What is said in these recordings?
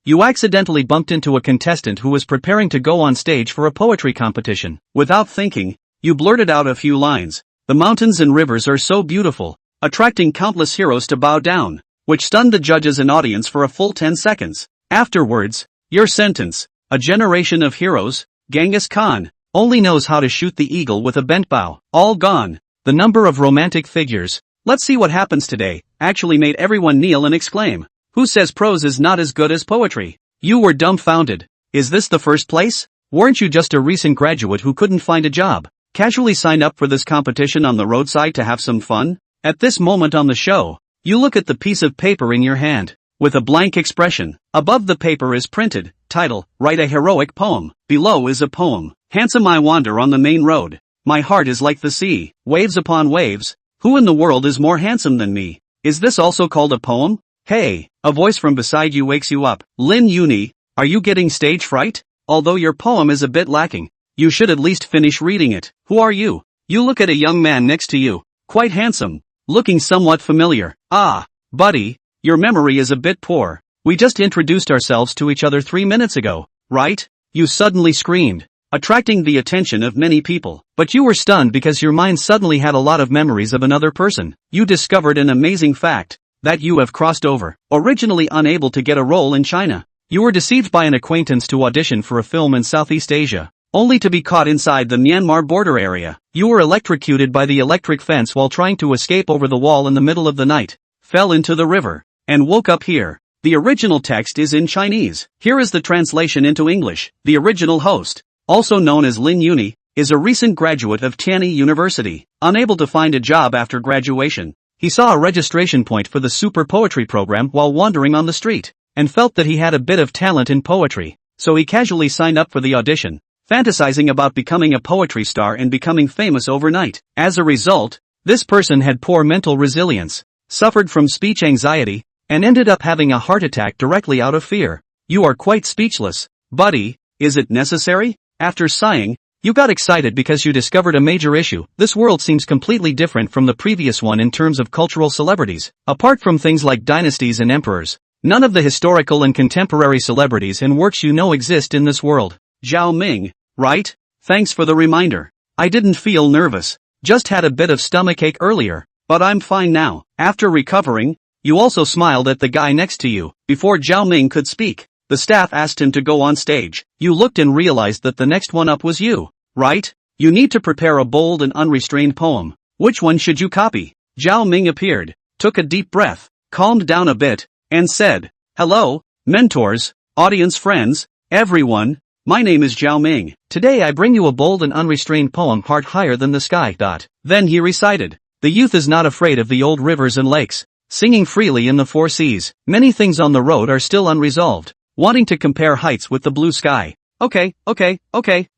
You accidentally bumped into a contestant who was preparing to go on stage for a poetry competition. Without thinking, you blurted out a few lines. The mountains and rivers are so beautiful, attracting countless heroes to bow down, which stunned the judges and audience for a full 10 seconds. Afterwards, your sentence, a generation of heroes, Genghis Khan, only knows how to shoot the eagle with a bent bow. All gone. The number of romantic figures, let's see what happens today, actually made everyone kneel and exclaim. Who says prose is not as good as poetry? You were dumbfounded. Is this the first place? Weren't you just a recent graduate who couldn't find a job? Casually signed up for this competition on the roadside to have some fun? At this moment on the show, you look at the piece of paper in your hand, with a blank expression. Above the paper is printed, title, write a heroic poem. Below is a poem. Handsome I wander on the main road. My heart is like the sea, waves upon waves. Who in the world is more handsome than me? Is this also called a poem? Hey, a voice from beside you wakes you up. Lin Uni, are you getting stage fright? Although your poem is a bit lacking, you should at least finish reading it. Who are you? You look at a young man next to you, quite handsome, looking somewhat familiar. Ah, buddy, your memory is a bit poor. We just introduced ourselves to each other 3 minutes ago, right? You suddenly screamed, attracting the attention of many people. But you were stunned because your mind suddenly had a lot of memories of another person. You discovered an amazing fact, that you have crossed over. Originally unable to get a role in China, you were deceived by an acquaintance to audition for a film in Southeast Asia, only to be caught inside the Myanmar border area. You were electrocuted by the electric fence while trying to escape over the wall in the middle of the night, fell into the river, and woke up here. The original text is in Chinese. Here is the translation into English. The original host, also known as Lin Uni, is a recent graduate of Tianyi University, unable to find a job after graduation. He saw a registration point for the Super Poetry program while wandering on the street, and felt that he had a bit of talent in poetry, so he casually signed up for the audition, fantasizing about becoming a poetry star and becoming famous overnight. As a result, this person had poor mental resilience, suffered from speech anxiety, and ended up having a heart attack directly out of fear. You are quite speechless. Buddy, is it necessary? After sighing, you got excited because you discovered a major issue. This world seems completely different from the previous one in terms of cultural celebrities. Apart from things like dynasties and emperors, none of the historical and contemporary celebrities and works you know exist in this world. Zhao Ming, right? Thanks for the reminder. I didn't feel nervous, just had a bit of stomachache earlier, but I'm fine now. After recovering, you also smiled at the guy next to you. Before Zhao Ming could speak, the staff asked him to go on stage. You looked and realized that the next one up was you. Right? You need to prepare a bold and unrestrained poem. Which one should you copy? Zhao Ming appeared, took a deep breath, calmed down a bit, and said, hello, mentors, audience friends, everyone, my name is Zhao Ming. Today I bring you a bold and unrestrained poem heart higher than the sky. Then he recited, the youth is not afraid of the old rivers and lakes, singing freely in the four seas. Many things on the road are still unresolved, wanting to compare heights with the blue sky. Okay.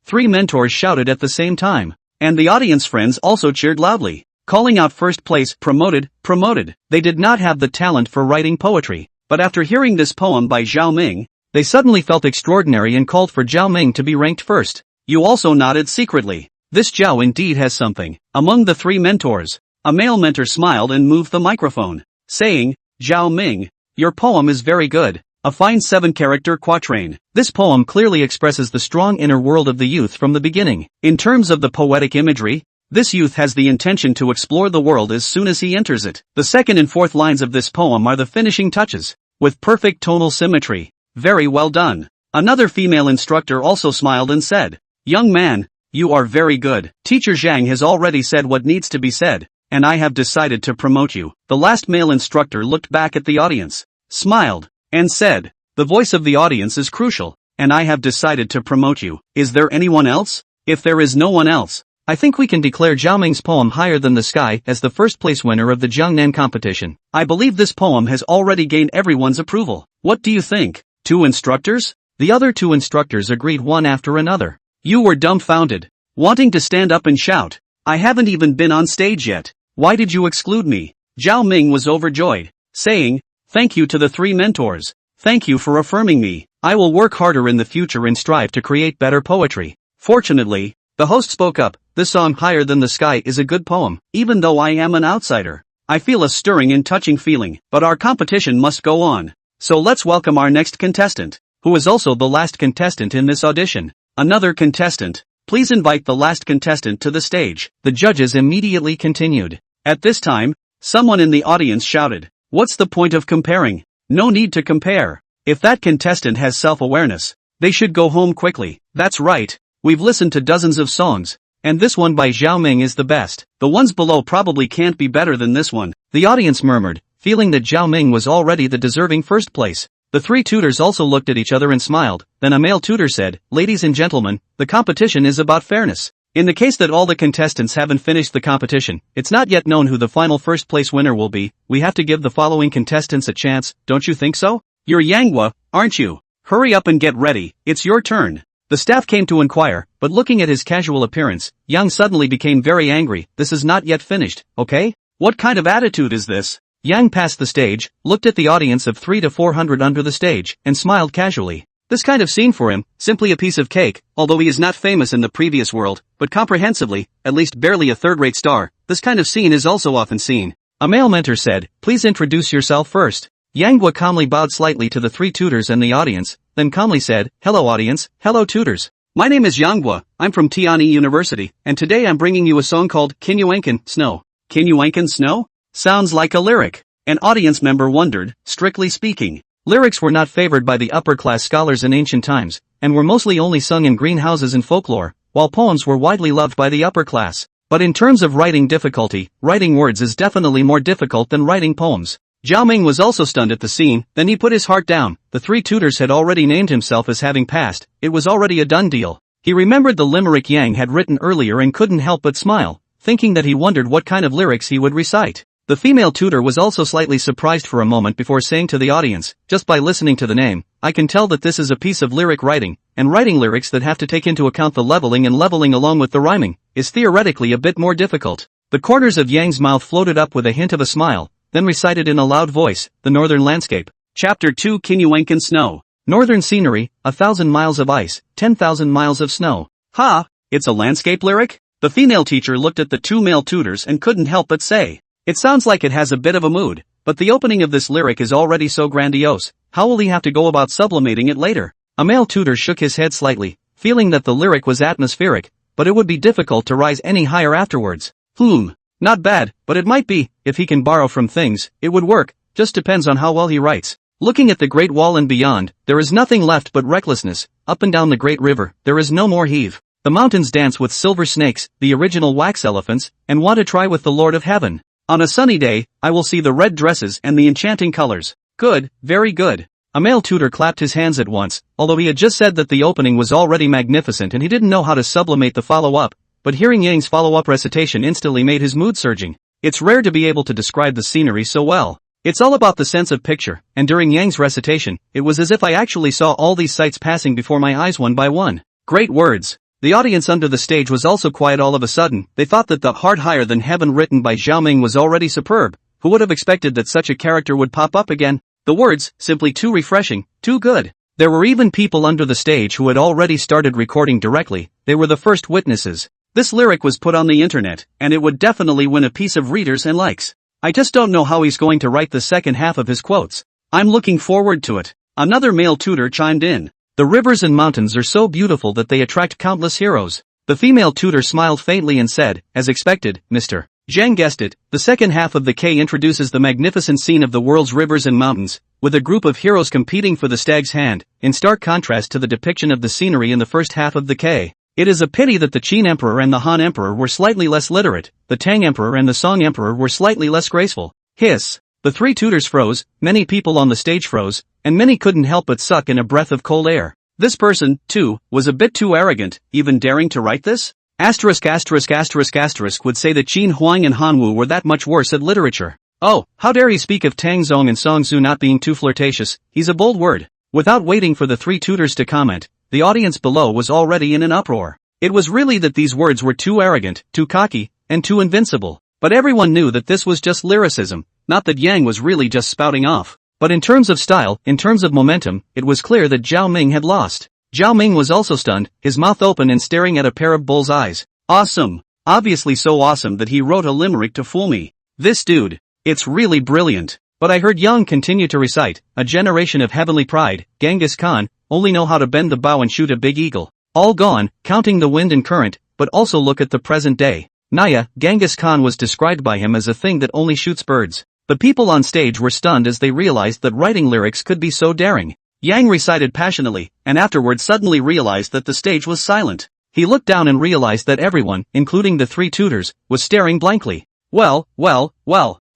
3 mentors shouted at the same time, and the audience friends also cheered loudly, calling out first place, promoted. They did not have the talent for writing poetry, but after hearing this poem by Zhao Ming, they suddenly felt extraordinary and called for Zhao Ming to be ranked first. You also nodded secretly. This Zhao indeed has something. Among the 3 mentors, a male mentor smiled and moved the microphone, saying, Zhao Ming, your poem is very good. A fine 7-character quatrain. This poem clearly expresses the strong inner world of the youth from the beginning. In terms of the poetic imagery, this youth has the intention to explore the world as soon as he enters it. The 2nd and 4th lines of this poem are the finishing touches, with perfect tonal symmetry. Very well done. Another female instructor also smiled and said, young man, you are very good. Teacher Zhang has already said what needs to be said, and I have decided to promote you. The last male instructor looked back at the audience, smiled, and said, the voice of the audience is crucial, and I have decided to promote you. Is there anyone else? If there is no one else, I think we can declare Zhao Ming's poem Higher Than the Sky as the first place winner of the Jiangnan competition. I believe this poem has already gained everyone's approval. What do you think? 2 instructors? The other 2 instructors agreed one after another. You were dumbfounded, wanting to stand up and shout, I haven't even been on stage yet. Why did you exclude me? Zhao Ming was overjoyed, saying, thank you to the 3 mentors. Thank you for affirming me. I will work harder in the future and strive to create better poetry. Fortunately, the host spoke up. This song Higher Than the Sky is a good poem, even though I am an outsider. I feel a stirring and touching feeling, but our competition must go on. So let's welcome our next contestant, who is also the last contestant in this audition. Another contestant. Please invite the last contestant to the stage. The judges immediately continued. At this time, someone in the audience shouted, "What's the point of comparing? No need to compare. If that contestant has self-awareness, they should go home quickly." That's right. We've listened to dozens of songs, and this one by Zhao Ming is the best. The ones below probably can't be better than this one. The audience murmured, feeling that Zhao Ming was already the deserving first place. The three tutors also looked at each other and smiled. Then a male tutor said, "Ladies and gentlemen, the competition is about fairness. In the case that all the contestants haven't finished the competition, it's not yet known who the final first place winner will be. We have to give the following contestants a chance, don't you think so? You're Yanghua, aren't you? Hurry up and get ready, it's your turn." The staff came to inquire, but looking at his casual appearance, Yang suddenly became very angry. "This is not yet finished, okay? What kind of attitude is this?" Yang passed the stage, looked at the audience of 300 to 400 under the stage, and smiled casually. This kind of scene for him, simply a piece of cake, although he is not famous in the previous world, but comprehensively, at least barely a third-rate star, this kind of scene is also often seen. A male mentor said, "Please introduce yourself first." Yanghua calmly bowed slightly to the three tutors and the audience, then calmly said, "Hello audience, hello tutors. My name is Yanghua, I'm from Tianyi University, and today I'm bringing you a song called Kinyuankan Snow." Kinyuankan Snow? Sounds like a lyric. An audience member wondered, strictly speaking, lyrics were not favored by the upper-class scholars in ancient times, and were mostly only sung in greenhouses and folklore, while poems were widely loved by the upper class. But in terms of writing difficulty, writing words is definitely more difficult than writing poems. Zhao Ming was also stunned at the scene, then he put his heart down. The three tutors had already named himself as having passed, it was already a done deal. He remembered the limerick Yang had written earlier and couldn't help but smile, thinking that he wondered what kind of lyrics he would recite. The female tutor was also slightly surprised for a moment before saying to the audience, "Just by listening to the name, I can tell that this is a piece of lyric writing, and writing lyrics that have to take into account the leveling and leveling along with the rhyming, is theoretically a bit more difficult." The corners of Yang's mouth floated up with a hint of a smile, then recited in a loud voice, "The Northern Landscape. Chapter 2 Kinyuankan Snow. Northern scenery, 1,000 miles of ice, 10,000 miles of snow." Ha! It's a landscape lyric? The female teacher looked at the two male tutors and couldn't help but say, "It sounds like it has a bit of a mood, but the opening of this lyric is already so grandiose, how will he have to go about sublimating it later?" A male tutor shook his head slightly, feeling that the lyric was atmospheric, but it would be difficult to rise any higher afterwards. Not bad, but it might be, if he can borrow from things, it would work, just depends on how well he writes. Looking at the Great Wall and beyond, there is nothing left but recklessness. Up and down the Great River, there is no more heave. The mountains dance with silver snakes, the original wax elephants, and want to try with the Lord of Heaven. On a sunny day, I will see the red dresses and the enchanting colors. Good, very good. A male tutor clapped his hands at once, although he had just said that the opening was already magnificent and he didn't know how to sublimate the follow-up. But hearing Yang's follow-up recitation instantly made his mood surging. It's rare to be able to describe the scenery so well. It's all about the sense of picture, and during Yang's recitation, it was as if I actually saw all these sights passing before my eyes one by one. Great words. The audience under the stage was also quiet all of a sudden. They thought that the "Heart Higher Than Heaven" written by Zhao Ming was already superb. Who would have expected that such a character would pop up again? The words, simply too refreshing, too good. There were even people under the stage who had already started recording directly. They were the first witnesses. This lyric was put on the internet, and it would definitely win a piece of readers and likes. I just don't know how he's going to write the second half of his quotes. I'm looking forward to it. Another male tutor chimed in. The rivers and mountains are so beautiful that they attract countless heroes. The female tutor smiled faintly and said, "As expected, Mr. Zhang guessed it." The second half of the K introduces the magnificent scene of the world's rivers and mountains, with a group of heroes competing for the stag's hand, in stark contrast to the depiction of the scenery in the first half of the K. It is a pity that the Qin Emperor and the Han Emperor were slightly less literate, the Tang Emperor and the Song Emperor were slightly less graceful. Hiss. The three tutors froze, many people on the stage froze, and many couldn't help but suck in a breath of cold air. This person, too, was a bit too arrogant, even daring to write this? ****** would say that Qin Huang and Han Wu were that much worse at literature. Oh, how dare he speak of Tang Zong and Song Zhu not being too flirtatious, he's a bold word. Without waiting for the three tutors to comment, the audience below was already in an uproar. It was really that these words were too arrogant, too cocky, and too invincible. But everyone knew that this was just lyricism, not that Yang was really just spouting off. But in terms of style, in terms of momentum, it was clear that Zhao Ming had lost. Zhao Ming was also stunned, his mouth open and staring at a pair of bull's eyes. Awesome. Obviously so awesome that he wrote a limerick to fool me. This dude. It's really brilliant. But I heard Yang continue to recite, a generation of heavenly pride, Genghis Khan, only know how to bend the bow and shoot a big eagle. All gone, counting the wind and current, but also look at the present day. Naya, Genghis Khan was described by him as a thing that only shoots birds. The people on stage were stunned as they realized that writing lyrics could be so daring. Yang recited passionately, and afterwards suddenly realized that the stage was silent. He looked down and realized that everyone, including the 3 tutors, was staring blankly. Well.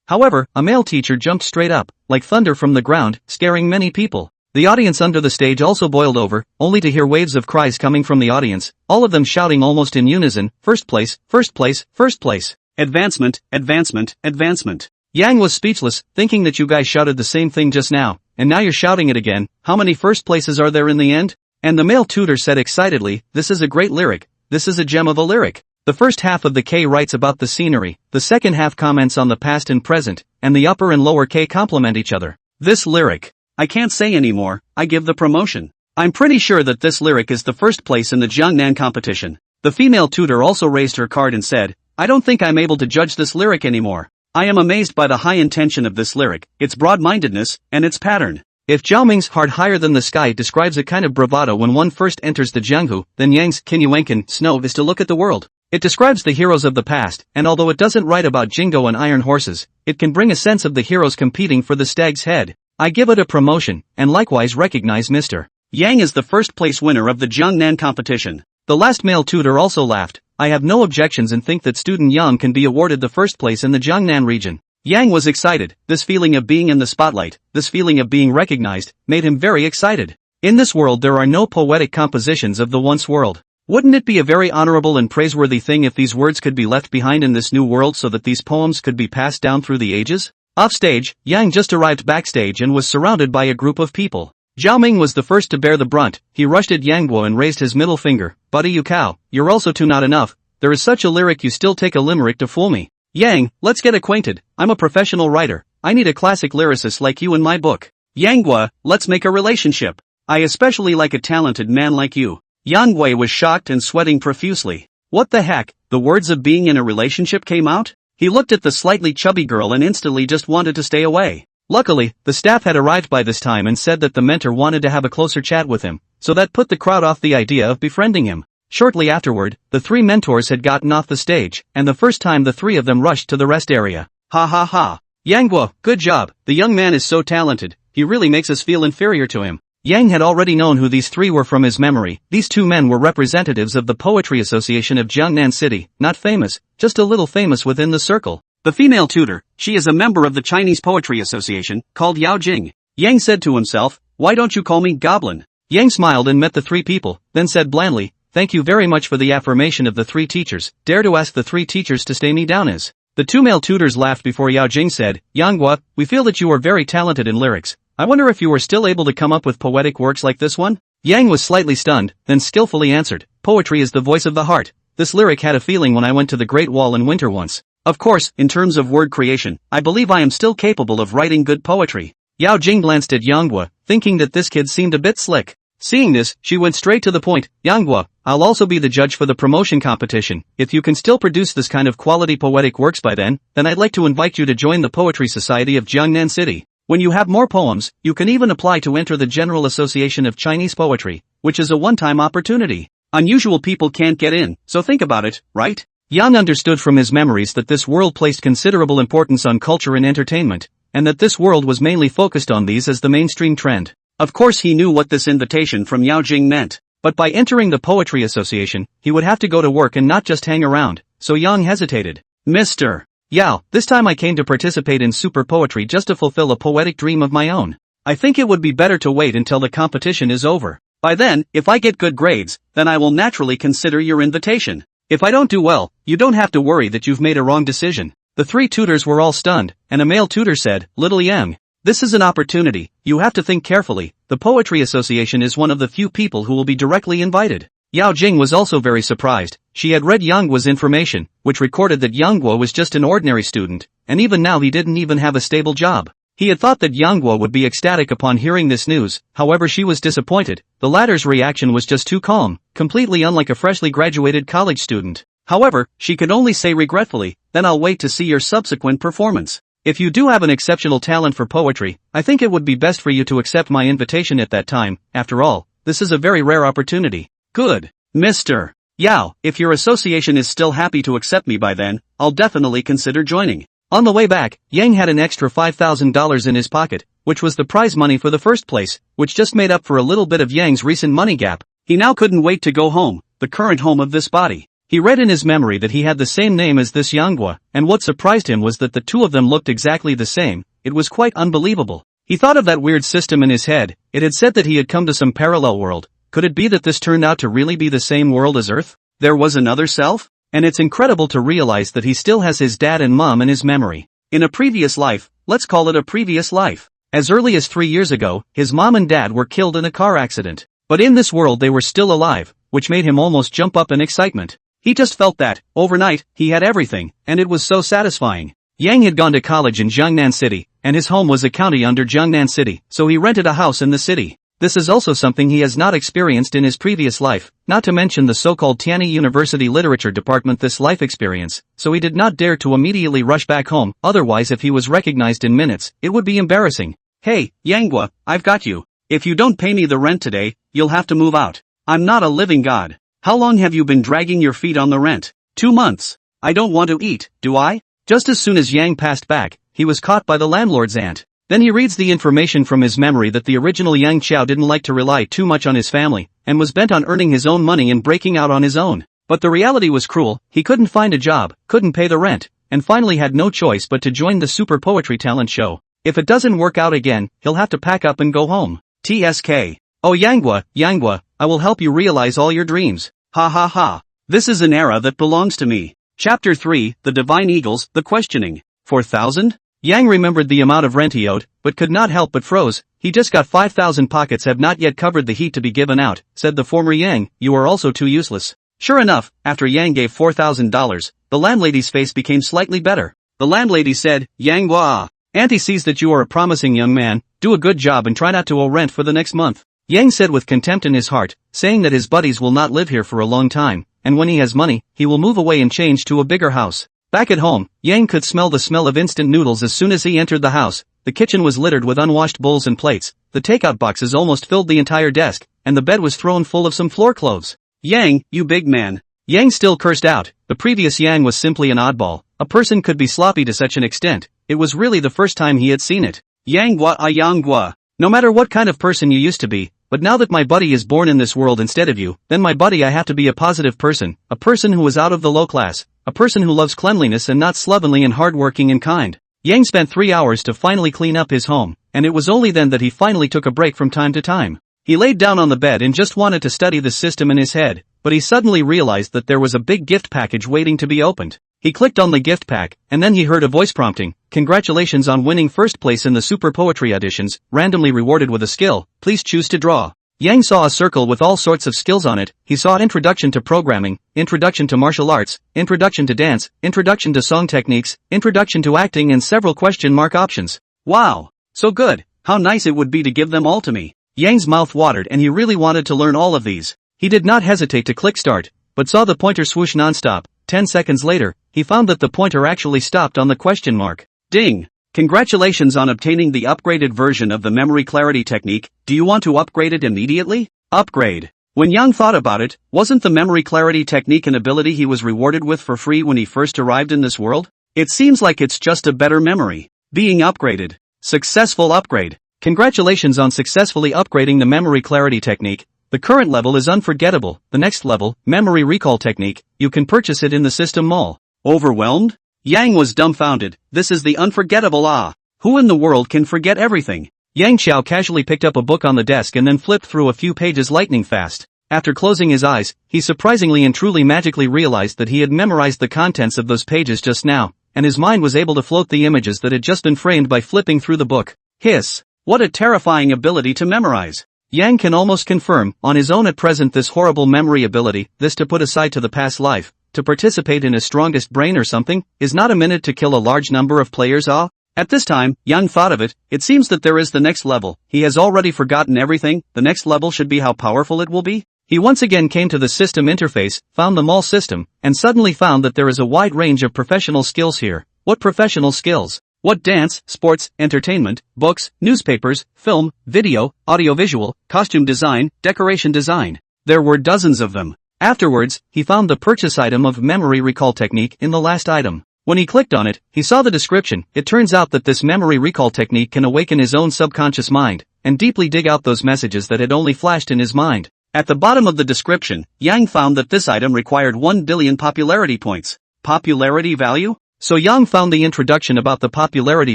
However, a male teacher jumped straight up, like thunder from the ground, scaring many people. The audience under the stage also boiled over, only to hear waves of cries coming from the audience, all of them shouting almost in unison, "First place, first place, first place. Advancement, advancement, advancement." Yang was speechless, thinking that you guys shouted the same thing just now, and now you're shouting it again. How many first places are there in the end? And the male tutor said excitedly, "This is a great lyric. This is a gem of a lyric." The first half of the K writes about the scenery, the second half comments on the past and present, and the upper and lower K complement each other. This lyric. I can't say anymore, I give the promotion. I'm pretty sure that this lyric is the first place in the Jiangnan competition. The female tutor also raised her card and said, I don't think I'm able to judge this lyric anymore. I am amazed by the high intention of this lyric, its broad-mindedness, and its pattern. If Zhao Ming's "Heart Higher Than the Sky" describes a kind of bravado when one first enters the Jianghu, then Yang's "Kinyuankan" Snow is to look at the world. It describes the heroes of the past, and although it doesn't write about Jingo and iron horses, it can bring a sense of the heroes competing for the stag's head. I give it a promotion, and likewise recognize Mr. Yang as the first place winner of the Jiangnan competition. The last male tutor also laughed. I have no objections and think that student Yang can be awarded the first place in the Jiangnan region. Yang was excited. This feeling of being in the spotlight, this feeling of being recognized, made him very excited. In this world there are no poetic compositions of the once world. Wouldn't it be a very honorable and praiseworthy thing if these words could be left behind in this new world so that these poems could be passed down through the ages? Off stage, Yang just arrived backstage and was surrounded by a group of people. Zhao Ming was the first to bear the brunt. He rushed at Yang Guo and raised his middle finger. Buddy you cow, you're also too not enough. There is such a lyric, you still take a limerick to fool me. Yang, let's get acquainted. I'm a professional writer. I need a classic lyricist like you in my book. Yang Guo, let's make a relationship. I especially like a talented man like you. Yang Wei was shocked and sweating profusely. What the heck, the words of being in a relationship came out? He looked at the slightly chubby girl and instantly just wanted to stay away. Luckily, the staff had arrived by this time and said that the mentor wanted to have a closer chat with him, so that put the crowd off the idea of befriending him. Shortly afterward, the 3 mentors had gotten off the stage, and the first time the 3 of them rushed to the rest area. Ha ha ha. Yang Guo, good job, the young man is so talented, he really makes us feel inferior to him. Yang had already known who these 3 were from his memory. These 2 men were representatives of the Poetry Association of Jiangnan City, not famous, just a little famous within the circle. The female tutor, she is a member of the Chinese Poetry Association, called Yao Jing. Yang said to himself, why don't you call me Goblin? Yang smiled and met the 3 people, then said blandly, thank you very much for the affirmation of the 3 teachers. Dare to ask the 3 teachers to stay me down as. The 2 male tutors laughed before Yao Jing said, Yang Guo, we feel that you are very talented in lyrics. I wonder if you were still able to come up with poetic works like this one? Yang was slightly stunned, then skillfully answered, poetry is the voice of the heart. This lyric had a feeling when I went to the Great Wall in winter once. Of course, in terms of word creation, I believe I am still capable of writing good poetry. Yao Jing glanced at Yang Guo, thinking that this kid seemed a bit slick. Seeing this, she went straight to the point, Yang Guo, I'll also be the judge for the promotion competition. If you can still produce this kind of quality poetic works by then I'd like to invite you to join the Poetry Society of Jiangnan City. When you have more poems, you can even apply to enter the General Association of Chinese Poetry, which is a one-time opportunity. Unusual people can't get in, so think about it, right? Yang understood from his memories that this world placed considerable importance on culture and entertainment, and that this world was mainly focused on these as the mainstream trend. Of course he knew what this invitation from Yao Jing meant, but by entering the Poetry Association, he would have to go to work and not just hang around, so Yang hesitated. Mr. Yao, this time I came to participate in super poetry just to fulfill a poetic dream of my own. I think it would be better to wait until the competition is over. By then, if I get good grades, then I will naturally consider your invitation. If I don't do well, you don't have to worry that you've made a wrong decision. The 3 tutors were all stunned, and a male tutor said, Little Yang, this is an opportunity, you have to think carefully. The Poetry Association is one of the few people who will be directly invited. Yao Jing was also very surprised. She had read Yang Guo's information, which recorded that Yang Guo was just an ordinary student, and even now he didn't even have a stable job. He had thought that Yang Guo would be ecstatic upon hearing this news, however she was disappointed. The latter's reaction was just too calm, completely unlike a freshly graduated college student. However, she could only say regretfully, then I'll wait to see your subsequent performance. If you do have an exceptional talent for poetry, I think it would be best for you to accept my invitation at that time. After all, this is a very rare opportunity. Good. Mr. Yao, if your association is still happy to accept me by then, I'll definitely consider joining. On the way back, Yang had an extra $5,000 in his pocket, which was the prize money for the first place, which just made up for a little bit of Yang's recent money gap. He now couldn't wait to go home, the current home of this body. He read in his memory that he had the same name as this Yanghua, and what surprised him was that the two of them looked exactly the same. It was quite unbelievable. He thought of that weird system in his head. It had said that he had come to some parallel world. Could it be that this turned out to really be the same world as Earth? There was another self? And it's incredible to realize that he still has his dad and mom in his memory. In a previous life, let's call it a previous life. As early as 3 years ago, his mom and dad were killed in a car accident. But in this world they were still alive, which made him almost jump up in excitement. He just felt that, overnight, he had everything, and it was so satisfying. Yang had gone to college in Jiangnan City, and his home was a county under Jiangnan City, so he rented a house in the city. This is also something he has not experienced in his previous life, not to mention the so-called Tianyi University Literature Department this life experience, so he did not dare to immediately rush back home, otherwise if he was recognized in minutes, it would be embarrassing. Hey, Yanghua, I've got you. If you don't pay me the rent today, you'll have to move out. I'm not a living god. How long have you been dragging your feet on the rent? 2 months. I don't want to eat, do I? Just as soon as Yang passed back, he was caught by the landlord's aunt. Then he reads the information from his memory that the original Yang Qiao didn't like to rely too much on his family, and was bent on earning his own money and breaking out on his own. But the reality was cruel. He couldn't find a job, couldn't pay the rent, and finally had no choice but to join the super poetry talent show. If it doesn't work out again, he'll have to pack up and go home. TSK. Oh Yanghua, I will help you realize all your dreams. Ha ha ha. This is an era that belongs to me. Chapter 3, The Divine Eagles, The Questioning. 4,000? Yang remembered the amount of rent he owed, but could not help but froze. He just got 5,000 pockets have not yet covered the heat to be given out, said the former Yang, you are also too useless. Sure enough, after Yang gave $4,000, the landlady's face became slightly better. The landlady said, Yanghua, Auntie sees that you are a promising young man, do a good job and try not to owe rent for the next month. Yang said with contempt in his heart, saying that his buddies will not live here for a long time, and when he has money, he will move away and change to a bigger house. Back at home, Yang could smell the smell of instant noodles as soon as he entered the house. The kitchen was littered with unwashed bowls and plates, the takeout boxes almost filled the entire desk, and the bed was thrown full of some floor clothes. Yang, you big man. Yang still cursed out. The previous Yang was simply an oddball. A person could be sloppy to such an extent. It was really the first time he had seen it. Yanghua. No matter what kind of person you used to be, but now that my buddy is born in this world instead of you, then my buddy I have to be a positive person, a person who is out of the low class, a person who loves cleanliness and not slovenly and hardworking and kind. Yang spent 3 hours to finally clean up his home, and it was only then that he finally took a break from time to time. He laid down on the bed and just wanted to study the system in his head, but he suddenly realized that there was a big gift package waiting to be opened. He clicked on the gift pack, and then he heard a voice prompting, congratulations on winning first place in the super poetry auditions, randomly rewarded with a skill, please choose to draw. Yang saw a circle with all sorts of skills on it. He saw Introduction to Programming, Introduction to Martial Arts, Introduction to Dance, Introduction to Song Techniques, Introduction to Acting and several question mark options. Wow! So good! How nice it would be to give them all to me. Yang's mouth watered and he really wanted to learn all of these. He did not hesitate to click start, but saw the pointer swoosh non-stop. 10 seconds later, he found that the pointer actually stopped on the question mark. Ding! Congratulations on obtaining the upgraded version of the memory clarity technique. Do you want to upgrade it immediately? Upgrade. When Yang thought about it, wasn't the memory clarity technique an ability he was rewarded with for free when he first arrived in this world? It seems like it's just a better memory. Being upgraded. Successful upgrade. Congratulations on successfully upgrading the memory clarity technique. The current level is unforgettable. The next level, memory recall technique, you can purchase it in the system mall. Overwhelmed? Yang was dumbfounded. This is the unforgettable Who in the world can forget everything? Yang Qiao casually picked up a book on the desk and then flipped through a few pages lightning fast. After closing his eyes, he surprisingly and truly magically realized that he had memorized the contents of those pages just now, and his mind was able to float the images that had just been framed by flipping through the book. Hiss! What a terrifying ability to memorize! Yang can almost confirm, on his own at present, this horrible memory ability, this to put aside to the past life, to participate in his strongest brain or something, is not a minute to kill a large number of players. At this time, Yang thought of it, it seems that there is the next level. He has already forgotten everything. The next level should be how powerful it will be. He once again came to the system interface, found the mall system, and suddenly found that there is a wide range of professional skills here. What professional skills? What dance, sports, entertainment, books, newspapers, film, video, audiovisual, costume design, decoration design. There were dozens of them. Afterwards, he found the purchase item of memory recall technique in the last item. When he clicked on it, he saw the description. It turns out that this memory recall technique can awaken his own subconscious mind and deeply dig out those messages that had only flashed in his mind. At the bottom of the description, Yang found that this item required 1 billion popularity points. Popularity value? So Yang found the introduction about the popularity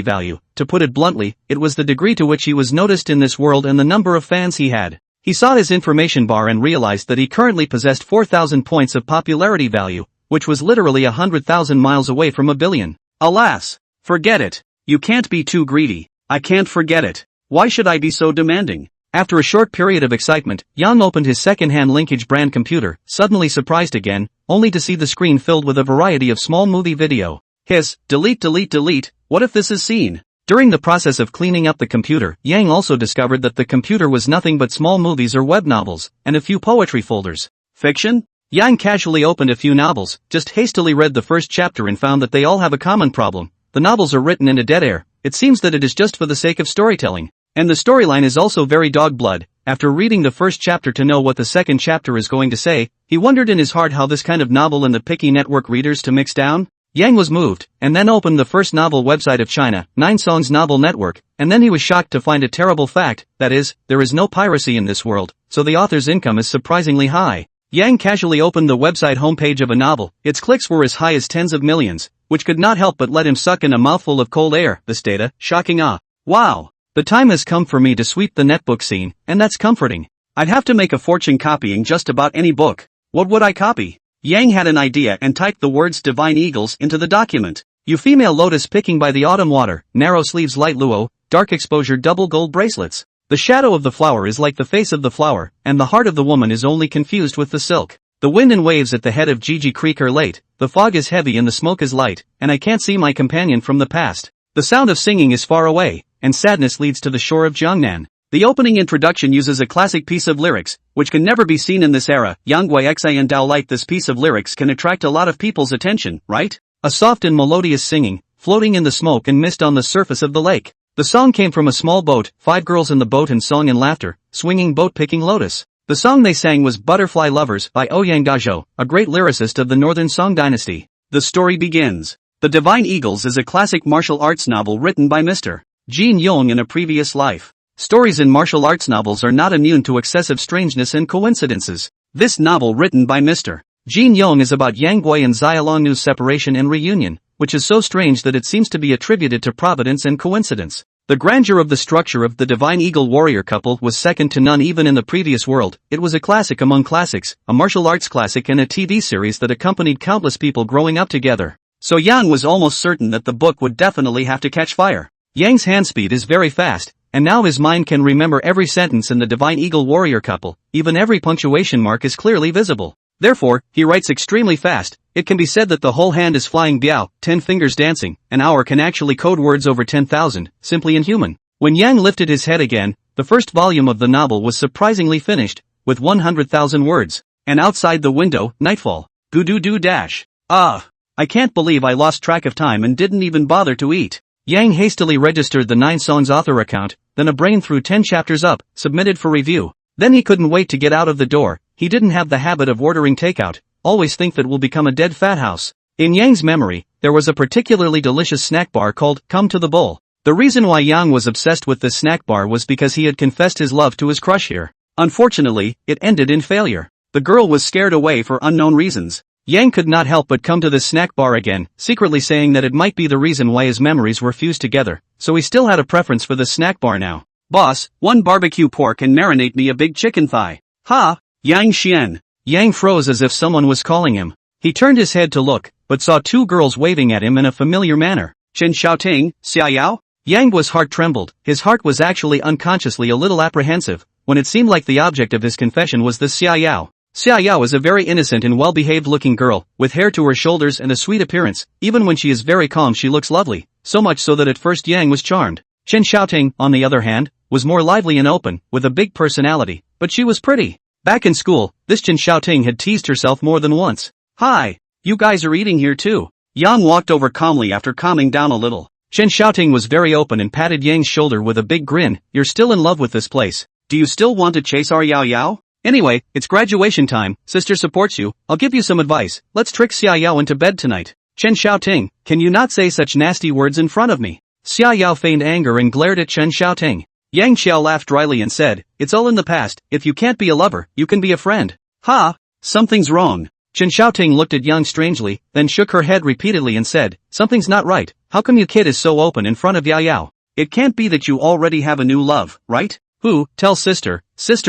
value. To put it bluntly, it was the degree to which he was noticed in this world and the number of fans he had. He saw his information bar and realized that he currently possessed 4,000 points of popularity value, which was literally 100,000 miles away from a billion. Alas! Forget it. You can't be too greedy. I can't forget it. Why should I be so demanding? After a short period of excitement, Yang opened his second-hand linkage brand computer, suddenly surprised again, only to see the screen filled with a variety of small movie video. Hiss, delete, delete, delete, what if this is seen? During the process of cleaning up the computer, Yang also discovered that the computer was nothing but small movies or web novels, and a few poetry folders. Fiction? Yang casually opened a few novels, just hastily read the first chapter and found that they all have a common problem. The novels are written in a dead air. It seems that it is just for the sake of storytelling. And the storyline is also very dog blood. After reading the first chapter to know what the second chapter is going to say, he wondered in his heart how this kind of novel and the picky network readers to mix down. Yang was moved, and then opened the first novel website of China, 9 Songs Novel Network, and then he was shocked to find a terrible fact, that is, there is no piracy in this world, so the author's income is surprisingly high. Yang casually opened the website homepage of a novel. Its clicks were as high as tens of millions, which could not help but let him suck in a mouthful of cold air. This data, shocking. Wow! The time has come for me to sweep the netbook scene, and that's comforting. I'd have to make a fortune copying just about any book. What would I copy? Yang had an idea and typed the words Divine Eagles into the document. You female lotus picking by the autumn water, narrow sleeves light luo, dark exposure double gold bracelets. The shadow of the flower is like the face of the flower, and the heart of the woman is only confused with the silk. The wind and waves at the head of Gigi Creek are late, the fog is heavy and the smoke is light, and I can't see my companion from the past. The sound of singing is far away, and sadness leads to the shore of Jiangnan. The opening introduction uses a classic piece of lyrics, which can never be seen in this era. Yangwei Xian Dao Light. This piece of lyrics can attract a lot of people's attention, right? A soft and melodious singing, floating in the smoke and mist on the surface of the lake. The song came from a small boat, 5 girls in the boat and song and laughter, swinging boat picking lotus. The song they sang was Butterfly Lovers by Ouyang Dazhou, a great lyricist of the Northern Song Dynasty. The story begins. The Divine Eagles is a classic martial arts novel written by Mr. Jin Yong in a previous life. Stories in martial arts novels are not immune to excessive strangeness and coincidences. This novel written by Mr. Jin Yong is about Yang Gui and Xia Longnu's separation and reunion, which is so strange that it seems to be attributed to providence and coincidence. The grandeur of the structure of the Divine Eagle warrior couple was second to none even in the previous world. It was a classic among classics, a martial arts classic and a TV series that accompanied countless people growing up together. So Yang was almost certain that the book would definitely have to catch fire. Yang's hand speed is very fast, and now his mind can remember every sentence in the Divine Eagle warrior couple, even every punctuation mark is clearly visible. Therefore, he writes extremely fast. It can be said that the whole hand is flying biao, 10 fingers dancing. An hour can actually code words over 10,000, simply inhuman. When Yang lifted his head again, the first volume of the novel was surprisingly finished, with 100,000 words. And outside the window, nightfall. Do dash. I can't believe I lost track of time and didn't even bother to eat. Yang hastily registered the 9 Songs author account, then a brain threw 10 chapters up, submitted for review. Then he couldn't wait to get out of the door. He didn't have the habit of ordering takeout, always think that will become a dead fat house. In Yang's memory, there was a particularly delicious snack bar called Come to the Bowl. The reason why Yang was obsessed with this snack bar was because he had confessed his love to his crush here. Unfortunately, it ended in failure. The girl was scared away for unknown reasons. Yang could not help but come to this snack bar again, secretly saying that it might be the reason why his memories were fused together, so he still had a preference for the snack bar now. Boss, 1 barbecue pork and marinate me a big chicken thigh. Ha! Yang Xian. Yang froze as if someone was calling him. He turned his head to look, but saw 2 girls waving at him in a familiar manner. Chen Xiaoting, Xia Yao? Yang's heart trembled. His heart was actually unconsciously a little apprehensive, when it seemed like the object of his confession was the Xia Yao. Xia Yao is a very innocent and well-behaved looking girl, with hair to her shoulders and a sweet appearance. Even when she is very calm she looks lovely, so much so that at first Yang was charmed. Chen Xiaoting, on the other hand, was more lively and open, with a big personality, but she was pretty. Back in school, this Chen Xiaoting had teased herself more than once. Hi, you guys are eating here too. Yang walked over calmly after calming down a little. Chen Xiaoting was very open and patted Yang's shoulder with a big grin. You're still in love with this place. Do you still want to chase our Yao Yao? Anyway, it's graduation time, sister supports you, I'll give you some advice, let's trick Xia Yao into bed tonight. Chen Xiaoting, can you not say such nasty words in front of me? Xia Yao feigned anger and glared at Chen Xiaoting. Yang Xiao laughed dryly and said, it's all in the past, if you can't be a lover, you can be a friend. Ha! Something's wrong. Chen Xiaoting looked at Yang strangely, then shook her head repeatedly and said, something's not right, how come your kid is so open in front of Yao Yao? It can't be that you already have a new love, right? Who, tell sister